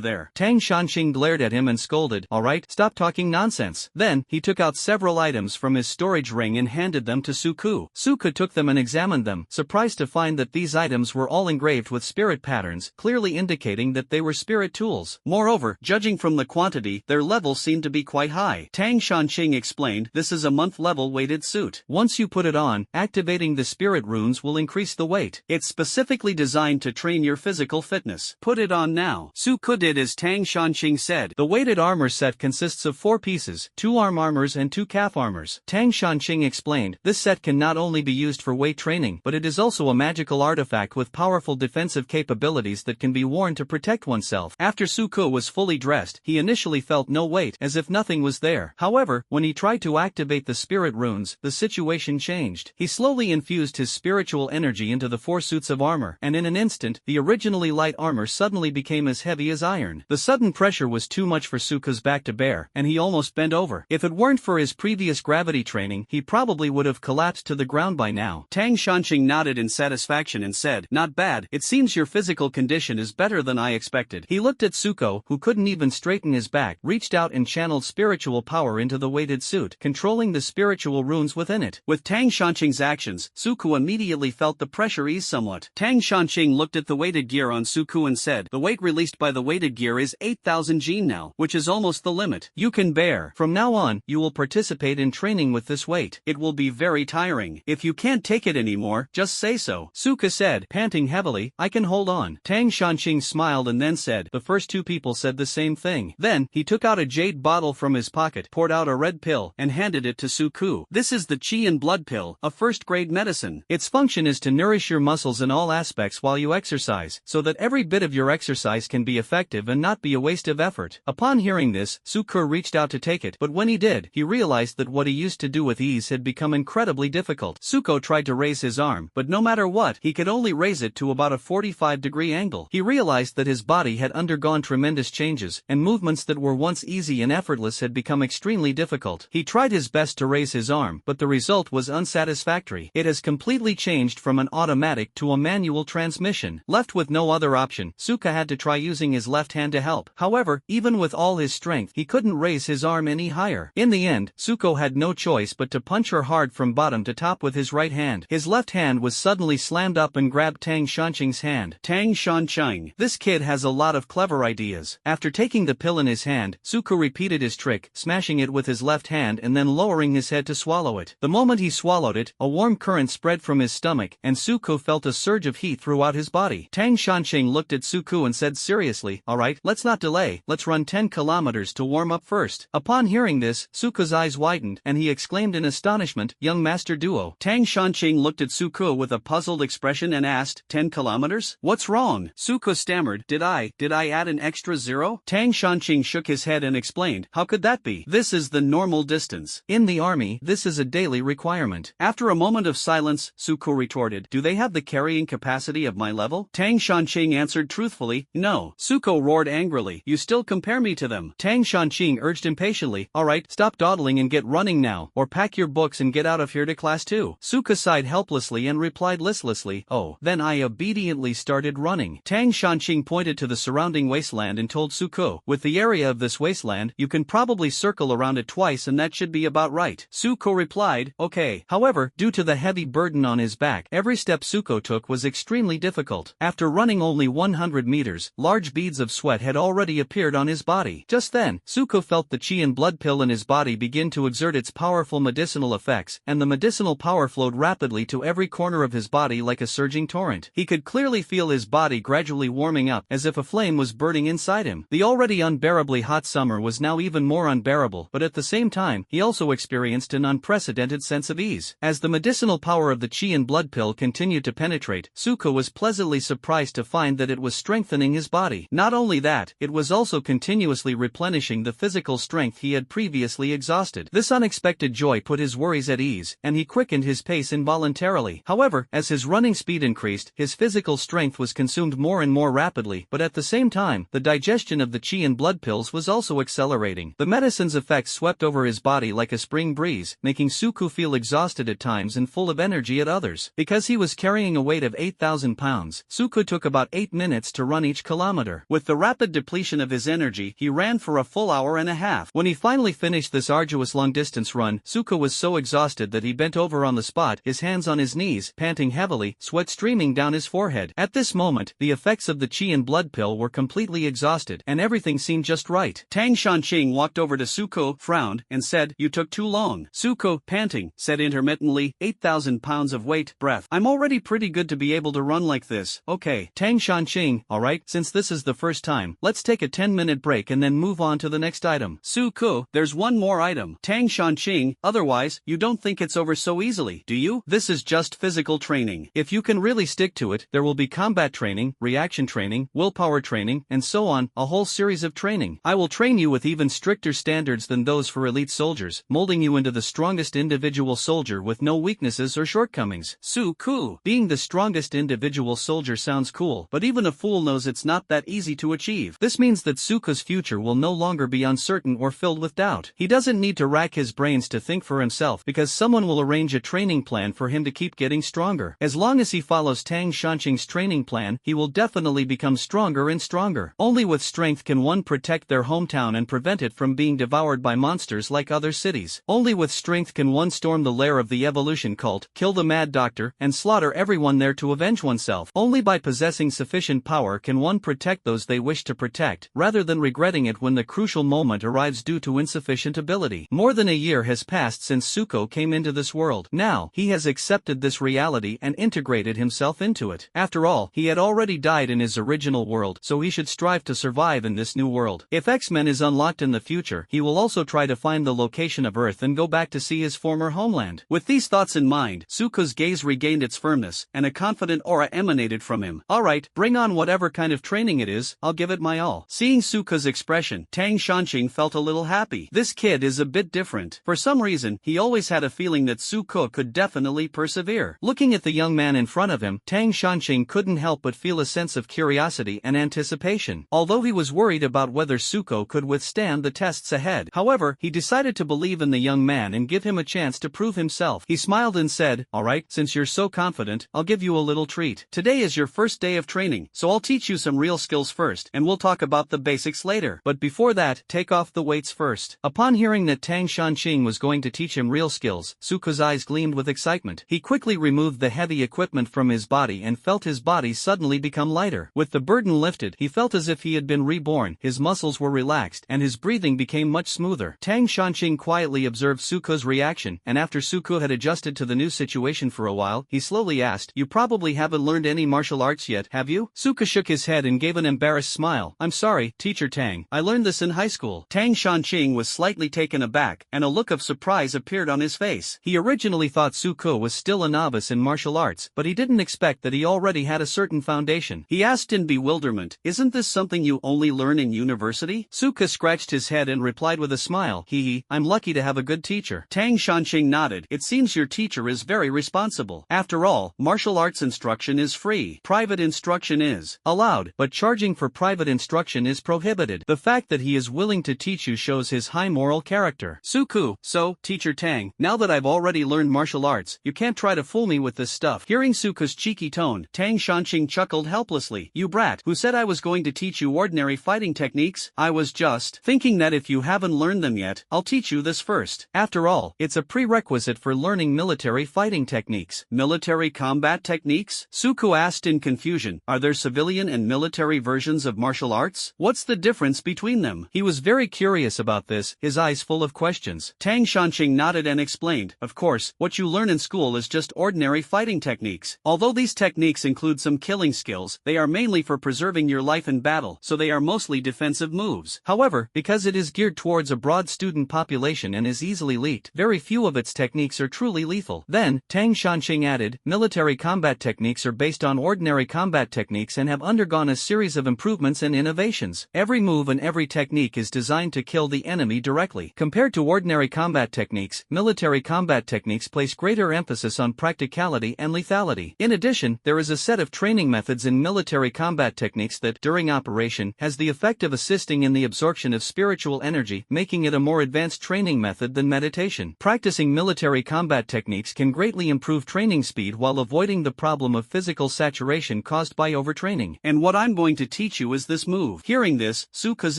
there. Tang Shanxing glared at him and scolded, alright, stop talking nonsense. Then, he took out several items from his storage ring and handed them to Suku. Suka took them and examined them, surprised to find that these items were all engraved with spirit patterns, clearly indicating that they were spirit tools. Moreover, judging from the quantity, their level seemed to be quite high. Tang Shanxing explained, this is a month-level weighted suit. Once you put it on, activating the spirit runes will increase the weight. It's specifically designed to train your physical fitness. Put it on now. Suku did as Tang Shanxing said. The weighted armor set consists of 4 pieces, 2 arm armors and 2 calf armors. Tang Shanxing explained, this set can not only be used for weight training, but it is also a magical artifact with powerful defensive capabilities that can be worn to protect oneself. After Suku was fully dressed, he initially felt no weight, as if nothing was there. However, when he tried to activate the spirit runes, the situation changed. He slowly infused his spiritual energy into the 4 suits of armor, and in an instant, the originally light armor suddenly became as heavy as iron. The sudden pressure was too much for Suka's back to bear, and he almost bent over. If it weren't for his previous gravity training, he probably would have collapsed to the ground by now. Tang Shanxing nodded in satisfaction and said, not bad, it seems your physical condition is better than I expected. He looked at Suko, who couldn't even straighten his back, reached out and channeled spiritual power into the weighted suit, controlling the spiritual runes within it. With Tang Shanxing's actions, Suku immediately felt the pressure ease somewhat. Tang Shanxing looked at the weighted gear on Suku and said, the weight released by the weighted gear is 8,000 Jin now, which is almost the limit you can bear. From now on, you will participate in training with this weight. It will be very tiring. If you can't take it anymore, just say so. Suka said, panting heavily, I can hold on. Tang Shanxing smiled and then said, the first 2 people said the same thing. Then, he took out a jade bottle from his pocket, poured out a red pill, and handed it to Suku. This is the Qi and Blood Pill, a first-grade medicine. Its function is to nourish your muscles in all aspects while you exercise, so that every bit of your exercise can be effective and not be a waste of effort. Upon hearing this, Suku reached out to take it, but when he did, he realized that what he used to do with ease had become incredibly difficult. Suko tried to raise his arm, but no matter what, he could only raise it to about a 45-degree angle. He realized that his body had undergone tremendous changes, and movements that were once easy and effortless had become extremely difficult. He tried his best to raise his arm, but the result was unsatisfactory. It has completely changed from an automatic to a manual transmission. Left with no other option, Suka had to try using his left hand to help. However, even with all his strength, he couldn't raise his arm any higher. In the end, Suko had no choice but to punch her hard from bottom to top with his right hand. His left hand was suddenly slammed up and grabbed Tang Shanxing's hand. Tang Shanxing, this kid has a lot of clever ideas. After taking the pill in his hand, Suko repeated his trick, smashing it with his left hand and then lowering his head to swallow it. The moment he swallowed it, a warm current spread from his stomach, and Suko felt a surge of heat throughout his body. Tang Shanxing looked at Suko and said seriously, alright, let's not delay, let's run 10 kilometers to warm up first. Upon hearing this, Suko's eyes widened, and he exclaimed in astonishment, young master duo. Tang Shanxing looked at Suko with a puzzled expression and asked, 10 kilometers? What's wrong? Suko stammered, did I add an extra 0? Tang Shanxing shook his head and explained, how could that be? This is the normal distance. In the the army, this is a daily requirement. After a moment of silence, Suko retorted, do they have the carrying capacity of my level? Tang Shanqing answered truthfully, no. Suko roared angrily, you still compare me to them. Tang Shanqing urged impatiently, alright, stop dawdling and get running now, or pack your books and get out of here to class 2. Suko sighed helplessly and replied listlessly, oh. Then I obediently started running. Tang Shanqing pointed to the surrounding wasteland and told Suko, with the area of this wasteland, you can probably circle around it twice and that should be about right. Suko replied, okay. However, due to the heavy burden on his back, every step Suko took was extremely difficult. After running only 100 meters, large beads of sweat had already appeared on his body. Just then, Suko felt the chi and blood pill in his body begin to exert its powerful medicinal effects, and the medicinal power flowed rapidly to every corner of his body like a surging torrent. He could clearly feel his body gradually warming up, as if a flame was burning inside him. The already unbearably hot summer was now even more unbearable, but at the same time, he also experienced an unprecedented sense of ease. As the medicinal power of the chi and blood pill continued to penetrate, Suko was pleasantly surprised to find that it was strengthening his body. Not only that, it was also continuously replenishing the physical strength he had previously exhausted. This unexpected joy put his worries at ease, and he quickened his pace involuntarily. However, as his running speed increased, his physical strength was consumed more and more rapidly, but at the same time, the digestion of the chi and blood pills was also accelerating. The medicine's effects swept over his body like a spring breeze, making Suko feel exhausted at times and full of energy at others. Because he was carrying a weight of 8,000 pounds, Suko took about 8 minutes to run each kilometer. With the rapid depletion of his energy, he ran for a full hour and a half. When he finally finished this arduous long-distance run, Suko was so exhausted that he bent over on the spot, his hands on his knees, panting heavily, sweat streaming down his forehead. At this moment, the effects of the chi and blood pill were completely exhausted, and everything seemed just right. Tang Shanqing walked over to Suko, frowned, and said, you took too long. Suko, panting, said intermittently, 8,000 pounds of weight, breath. I'm already pretty good to be able to run like this. Okay. Tang Shanqing, alright, since this is the first time, let's take a 10-minute break and then move on to the next item. Suko, there's one more item. Tang Shanqing, otherwise, you don't think it's over so easily, do you? This is just physical training. If you can really stick to it, there will be combat training, reaction training, willpower training, and so on, a whole series of training. I will train you with even stricter standards than those for elite soldiers, molding you into the strongest individual soldier with no weaknesses or shortcomings. Suko, being the strongest individual soldier sounds cool, but even a fool knows it's not that easy to achieve. This means that Suko's future will no longer be uncertain or filled with doubt. He doesn't need to rack his brains to think for himself, because someone will arrange a training plan for him to keep getting stronger. As long as he follows Tang Shanqing's training plan, he will definitely become stronger and stronger. Only with strength can one protect their hometown and prevent it from being devoured by monsters like other cities. Only with strength can one storm the lair of the evolution cult, kill the mad doctor, and slaughter everyone there to avenge oneself. Only by possessing sufficient power can one protect those they wish to protect, rather than regretting it when the crucial moment arrives due to insufficient ability. More than a year has passed since Suko came into this world. Now, he has accepted this reality and integrated himself into it. After all, he had already died in his original world, so he should strive to survive in this new world. If X-Men is unlocked in the future, he will also try to find the location of Earth and go back to see his former homeland. With these thoughts in mind, Suko's gaze regained its firmness, and a confident aura emanated from him. Alright, bring on whatever kind of training it is, I'll give it my all. Seeing Suko's expression, Tang Shanqing felt a little happy. This kid is a bit different. For some reason, he always had a feeling that Suko could definitely persevere. Looking at the young man in front of him, Tang Shanqing couldn't help but feel a sense of curiosity and anticipation. Although he was worried about whether Suko could withstand the tests ahead. However, he decided to believe in the young man and give him a chance to prove himself. He smiled and said, alright, since you're so confident, I'll give you a little treat. Today is your first day of training, so I'll teach you some real skills first, and we'll talk about the basics later. But before that, take off the weights first. Upon hearing that Tang Shanqing was going to teach him real skills, Suko's eyes gleamed with excitement. He quickly removed the heavy equipment from his body and felt his body suddenly become lighter. With the burden lifted, he felt as if he had been reborn, his muscles were relaxed, and his breathing became much smoother. Tang Shanqing quietly observed Suko's reaction, and after Suko had adjusted to the new situation for a while, he slowly asked, you probably haven't learned any martial arts yet, have you? Suko shook his head and gave an embarrassed smile. I'm sorry, Teacher Tang. I learned this in high school. Tang Shanqing was slightly taken aback, and a look of surprise appeared on his face. He originally thought Suko was still a novice in martial arts, but he didn't expect that he already had a certain foundation. He asked in bewilderment, isn't this something you only learn in university? Suko scratched his head and replied with a smile, hee hee, I'm lucky to have a good teacher. Tang Shanqing nodded. It seems your teacher is very responsible. After all, martial arts instruction is free. Private instruction is allowed, but charging for private instruction is prohibited. The fact that he is willing to teach you shows his high moral character. Suku, so, Teacher Tang, now that I've already learned martial arts, you can't try to fool me with this stuff. Hearing Suku's cheeky tone, Tang Shanqing chuckled helplessly. You brat, who said I was going to teach you ordinary fighting techniques? I was just thinking that if you haven't learned them yet, I'll teach you this first. After all, it's a prerequisite for learning military fighting techniques. Military combat techniques? Suku asked in confusion. Are there civilian and military versions of martial arts? What's the difference between them? He was very curious about this, his eyes full of questions. Tang Shanqing nodded and explained, of course, what you learn in school is just ordinary fighting techniques. Although these techniques include some killing skills, they are mainly for preserving your life in battle, so they are mostly defensive moves. However, because it is geared towards a broad student population and is easily leaked, very few of its techniques are truly lethal. Then, Tang Shanqing added, military combat techniques are based on ordinary combat techniques and have undergone a series of improvements and innovations. Every move and every technique is designed to kill the enemy directly. Compared to ordinary combat techniques, military combat techniques place greater emphasis on practicality and lethality. In addition, there is a set of training methods in military combat techniques that, during operation, has the effect of assisting in the absorption of spiritual energy, making it a more advanced training method than meditation. Practicing military combat techniques can greatly improve training speed while avoiding the problem of physical saturation caused by overtraining. And what I'm going to teach you is this move. Hearing this, Suku's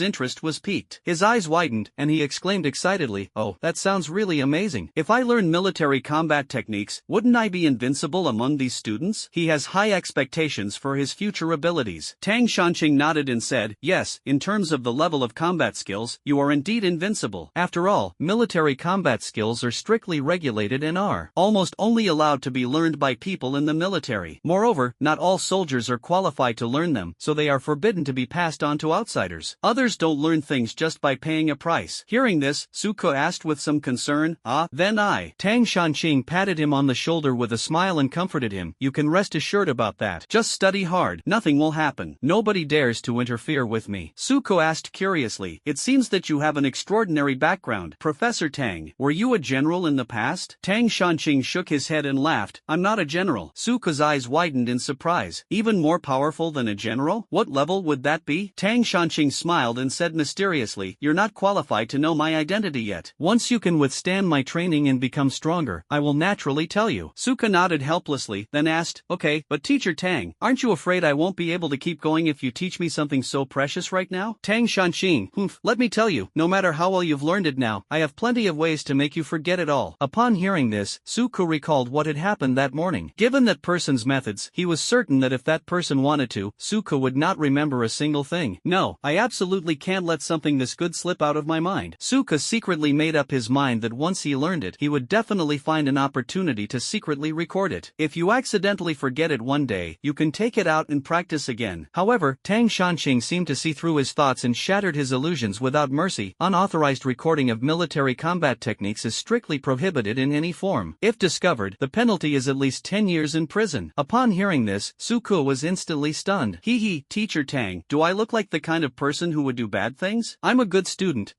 interest was piqued. His eyes widened, and he exclaimed excitedly, oh, that sounds really amazing. If I learn military combat techniques, wouldn't I be invincible among these students? He has high expectations for his future abilities. Tang Shanqing nodded and said, yes, in terms of the level of combat skills, you are indeed invincible. After all, military combat skills are strictly regulated and are almost only allowed to be learned by people in the military. Moreover, not all soldiers are qualified to learn them, so they are forbidden to be passed on to outsiders. Others don't learn things just by paying a price. Hearing this, Suku asked with some concern, then I. Tang Shanqing patted him on the shoulder with a smile and comforted him. You can rest assured about that. Just study hard. Nothing will happen. Nobody dares to interfere with me. Suku asked curiously, it seems that you have an extraordinary background. Professor Tang, were you a general in the past? Tang Shanqing shook his head and laughed. I'm not a general. Suku's eyes widened in surprise. Even more powerful than a general? What level would that be? Tang Shanqing smiled and said mysteriously, you're not qualified to know my identity yet. Once you can withstand my training and become stronger, I will naturally tell you. Suku nodded helplessly, then asked, okay, but Teacher Tang, aren't you afraid I won't be able to keep going if you teach me something so precious right now? Tang Shanqing, let me tell you, no matter how well you've learned it now, I have plenty of ways to make you forget it all. Upon hearing this, Suku recalled what had happened that morning. Given that person's methods, he was certain that if that person wanted to, Suku would not remember a single thing. No, I absolutely can't let something this good slip out of my mind. Suku secretly made up his mind that once he learned it, he would definitely find an opportunity to secretly record it. If you accidentally forget it one day, you can take it out and practice again. However, Tang Shanqing seemed to see through his thoughts and shattered his illusions without mercy. Unauthorized recording of military combat techniques is strictly prohibited in any form. If discovered, the penalty is at least 10 years in prison. Upon hearing this, Suku was instantly stunned. Hee, Teacher Tang, do I look like the kind of person who would do bad things? I'm a good student.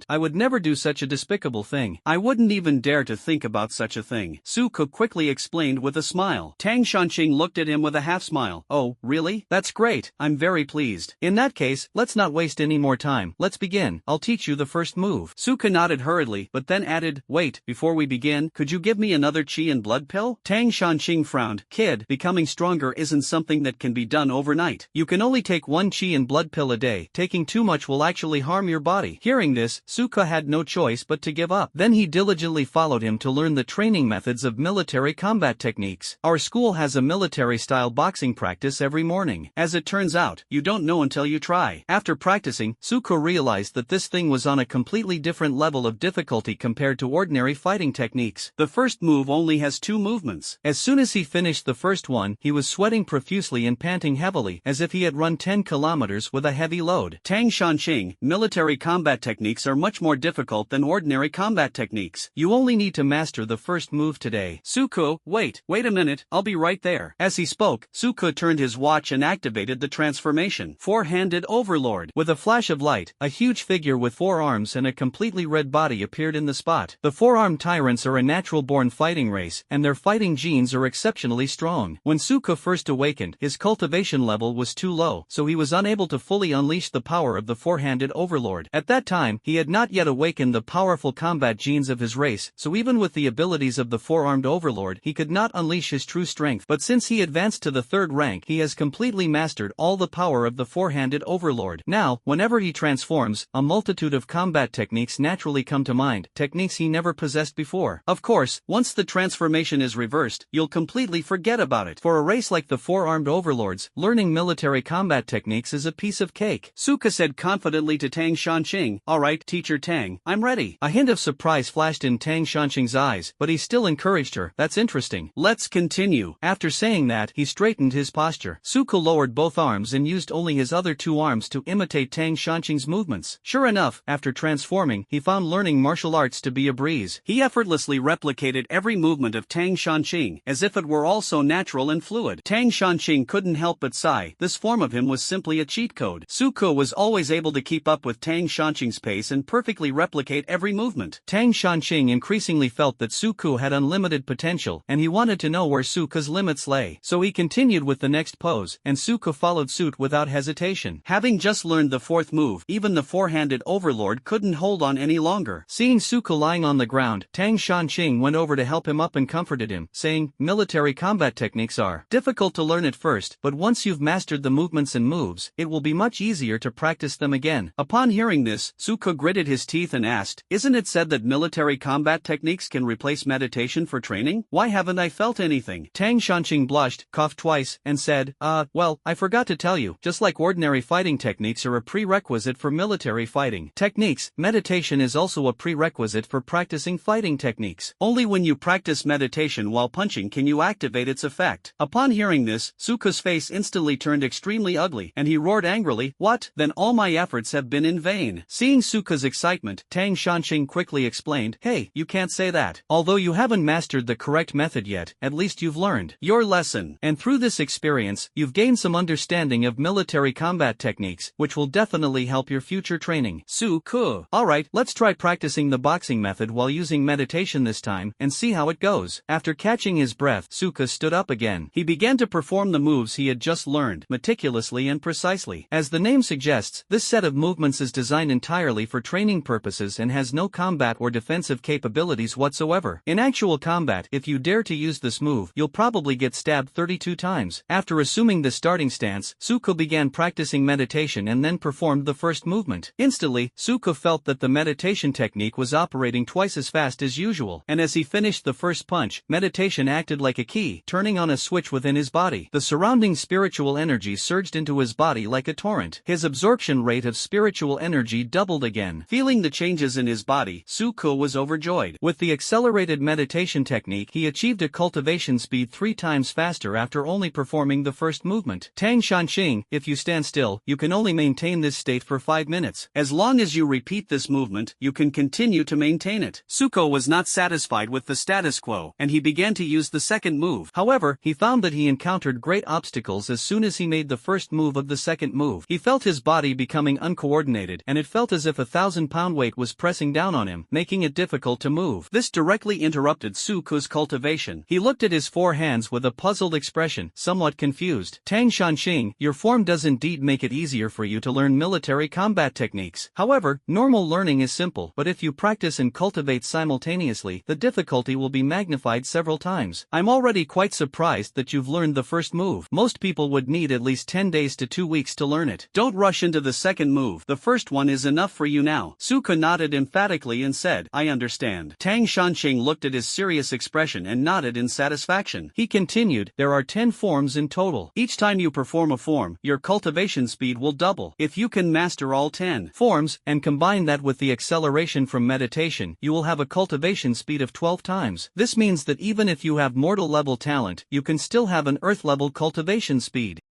I would never do such a despicable thing. I wouldn't even dare to think about such a thing. Suku quickly explained with a smile. Tang Shanqing looked at him with a half-smile. Oh, really? That's great. I'm very pleased. In that case, let's not waste any more time. Let's begin. I'll teach you the first move. Suku nodded hurriedly, but then added, wait, before we begin, could you give me another chi and blood pill? Tang Shanqing frowned. Kid, becoming stronger isn't something that can be done overnight. You can only take one chi and blood pill a day. Taking too much will actually harm your body. Hearing this, Suku had no choice but to give up. Then he diligently followed him to learn the training methods of military combat techniques. Our school has a military-style boxing practice every morning. As it turns out, you don't know until you try. After practicing, Suku realized that this thing was on a completely different level of difficulty compared to ordinary fighting techniques. The first move only has 2 movements. As soon as he finished the first one, he was sweating profusely and panting heavily, as if he had run 10 kilometers with a heavy load. Tang Shanqing, military combat techniques are much more difficult than ordinary combat techniques. You only need to master the first move today. Suku, wait a minute, I'll be right there. As he spoke, Suku turned his watch and activated the transformation. Four-handed overlord. With a flash of light, a huge figure with 4 arms and a completely red body body appeared in the spot. The four-armed tyrants are a natural-born fighting race, and their fighting genes are exceptionally strong. When Suko first awakened, his cultivation level was too low, so he was unable to fully unleash the power of the four-handed overlord. At that time, he had not yet awakened the powerful combat genes of his race, so even with the abilities of the four-armed overlord, he could not unleash his true strength. But since he advanced to the third rank, he has completely mastered all the power of the four-handed overlord. Now, whenever he transforms, a multitude of combat techniques naturally come to mind, techniques he never possessed before. Of course, once the transformation is reversed, you'll completely forget about it. For a race like the four-armed overlords, learning military combat techniques is a piece of cake. Suka said confidently to Tang Shanqing, "Alright, Teacher Tang, I'm ready." A hint of surprise flashed in Tang Shanqing's eyes, but he still encouraged her. "That's interesting. Let's continue." After saying that, he straightened his posture. Suka lowered both arms and used only his other two arms to imitate Tang Shanqing's movements. Sure enough, after transforming, he found learning martial arts to be a breeze. He effortlessly replicated every movement of Tang Shanqing, as if it were all so natural and fluid. Tang Shanqing couldn't help but sigh. This form of him was simply a cheat code. Suko was always able to keep up with Tang Shanqing's pace and perfectly replicate every movement. Tang Shanqing increasingly felt that Suko had unlimited potential, and he wanted to know where Suko's limits lay. So he continued with the next pose, and Suko followed suit without hesitation. Having just learned the fourth move, even the four-handed overlord couldn't hold on any longer. Seeing Suko lying on the ground, Tang Shanqing went over to help him up and comforted him, saying, "Military combat techniques are difficult to learn at first, but once you've mastered the movements and moves, it will be much easier to practice them again." Upon hearing this, Suko gritted his teeth and asked, "Isn't it said that military combat techniques can replace meditation for training? Why haven't I felt anything?" Tang Shanqing blushed, coughed twice, and said, well, I forgot to tell you, just like ordinary fighting techniques are a prerequisite for military fighting techniques, meditation is also a prerequisite for practicing fighting techniques. Only when you practice meditation while punching can you activate its effect." Upon hearing this, Suko's face instantly turned extremely ugly, and he roared angrily, "What? Then all my efforts have been in vain." Seeing Suko's excitement, Tang Shanqing quickly explained, "Hey, you can't say that. Although you haven't mastered the correct method yet, at least you've learned your lesson. And through this experience, you've gained some understanding of military combat techniques, which will definitely help your future training." Suko. "Alright, let's try practicing the boxing method while using meditation this time, and see how it goes." After catching his breath, Suka stood up again. He began to perform the moves he had just learned, meticulously and precisely. As the name suggests, this set of movements is designed entirely for training purposes and has no combat or defensive capabilities whatsoever. In actual combat, if you dare to use this move, you'll probably get stabbed 32 times. After assuming the starting stance, Suko began practicing meditation and then performed the first movement. Instantly, Suko felt that the meditation technique was operating twice as fast as usual, and as he finished the first punch, meditation acted like a key, turning on a switch within his body. The surrounding spiritual energy surged into his body like a torrent. His absorption rate of spiritual energy doubled again. Feeling the changes in his body, Suko was overjoyed. With the accelerated meditation technique, he achieved a cultivation speed 3 times faster after only performing the first movement. Tang Shanqing, if you stand still, you can only maintain this state for 5 minutes. As long as you repeat this movement, you can continue to maintain it. Suko was not satisfied with the status quo, and he began to use the second move. However, he found that he encountered great obstacles as soon as he made the first move of the second move. He felt his body becoming uncoordinated, and it felt as if a 1,000-pound weight was pressing down on him, making it difficult to move. This directly interrupted Suko's cultivation. He looked at his 4 hands with a puzzled expression, somewhat confused. "Tang Shanqing, your form does indeed make it easier for you to learn military combat techniques. However, normal learning is simple, but if you practice and cultivate simultaneously, the difficulty will be magnified several times. I'm already quite surprised that you've learned the first move. Most people would need at least 10 days to 2 weeks to learn it. Don't rush into the second move. The first one is enough for you now." Suko nodded emphatically and said, "I understand." Tang Shanqing looked at his serious expression and nodded in satisfaction. He continued, "There are 10 forms in total. Each time you perform a form, your cultivation speed will double. If you can master all 10 forms, and combine that with the acceleration from meditation, you will have a cultivation speed of 12 times. This means that even if you have mortal level talent, you can still have an earth level cultivation speed.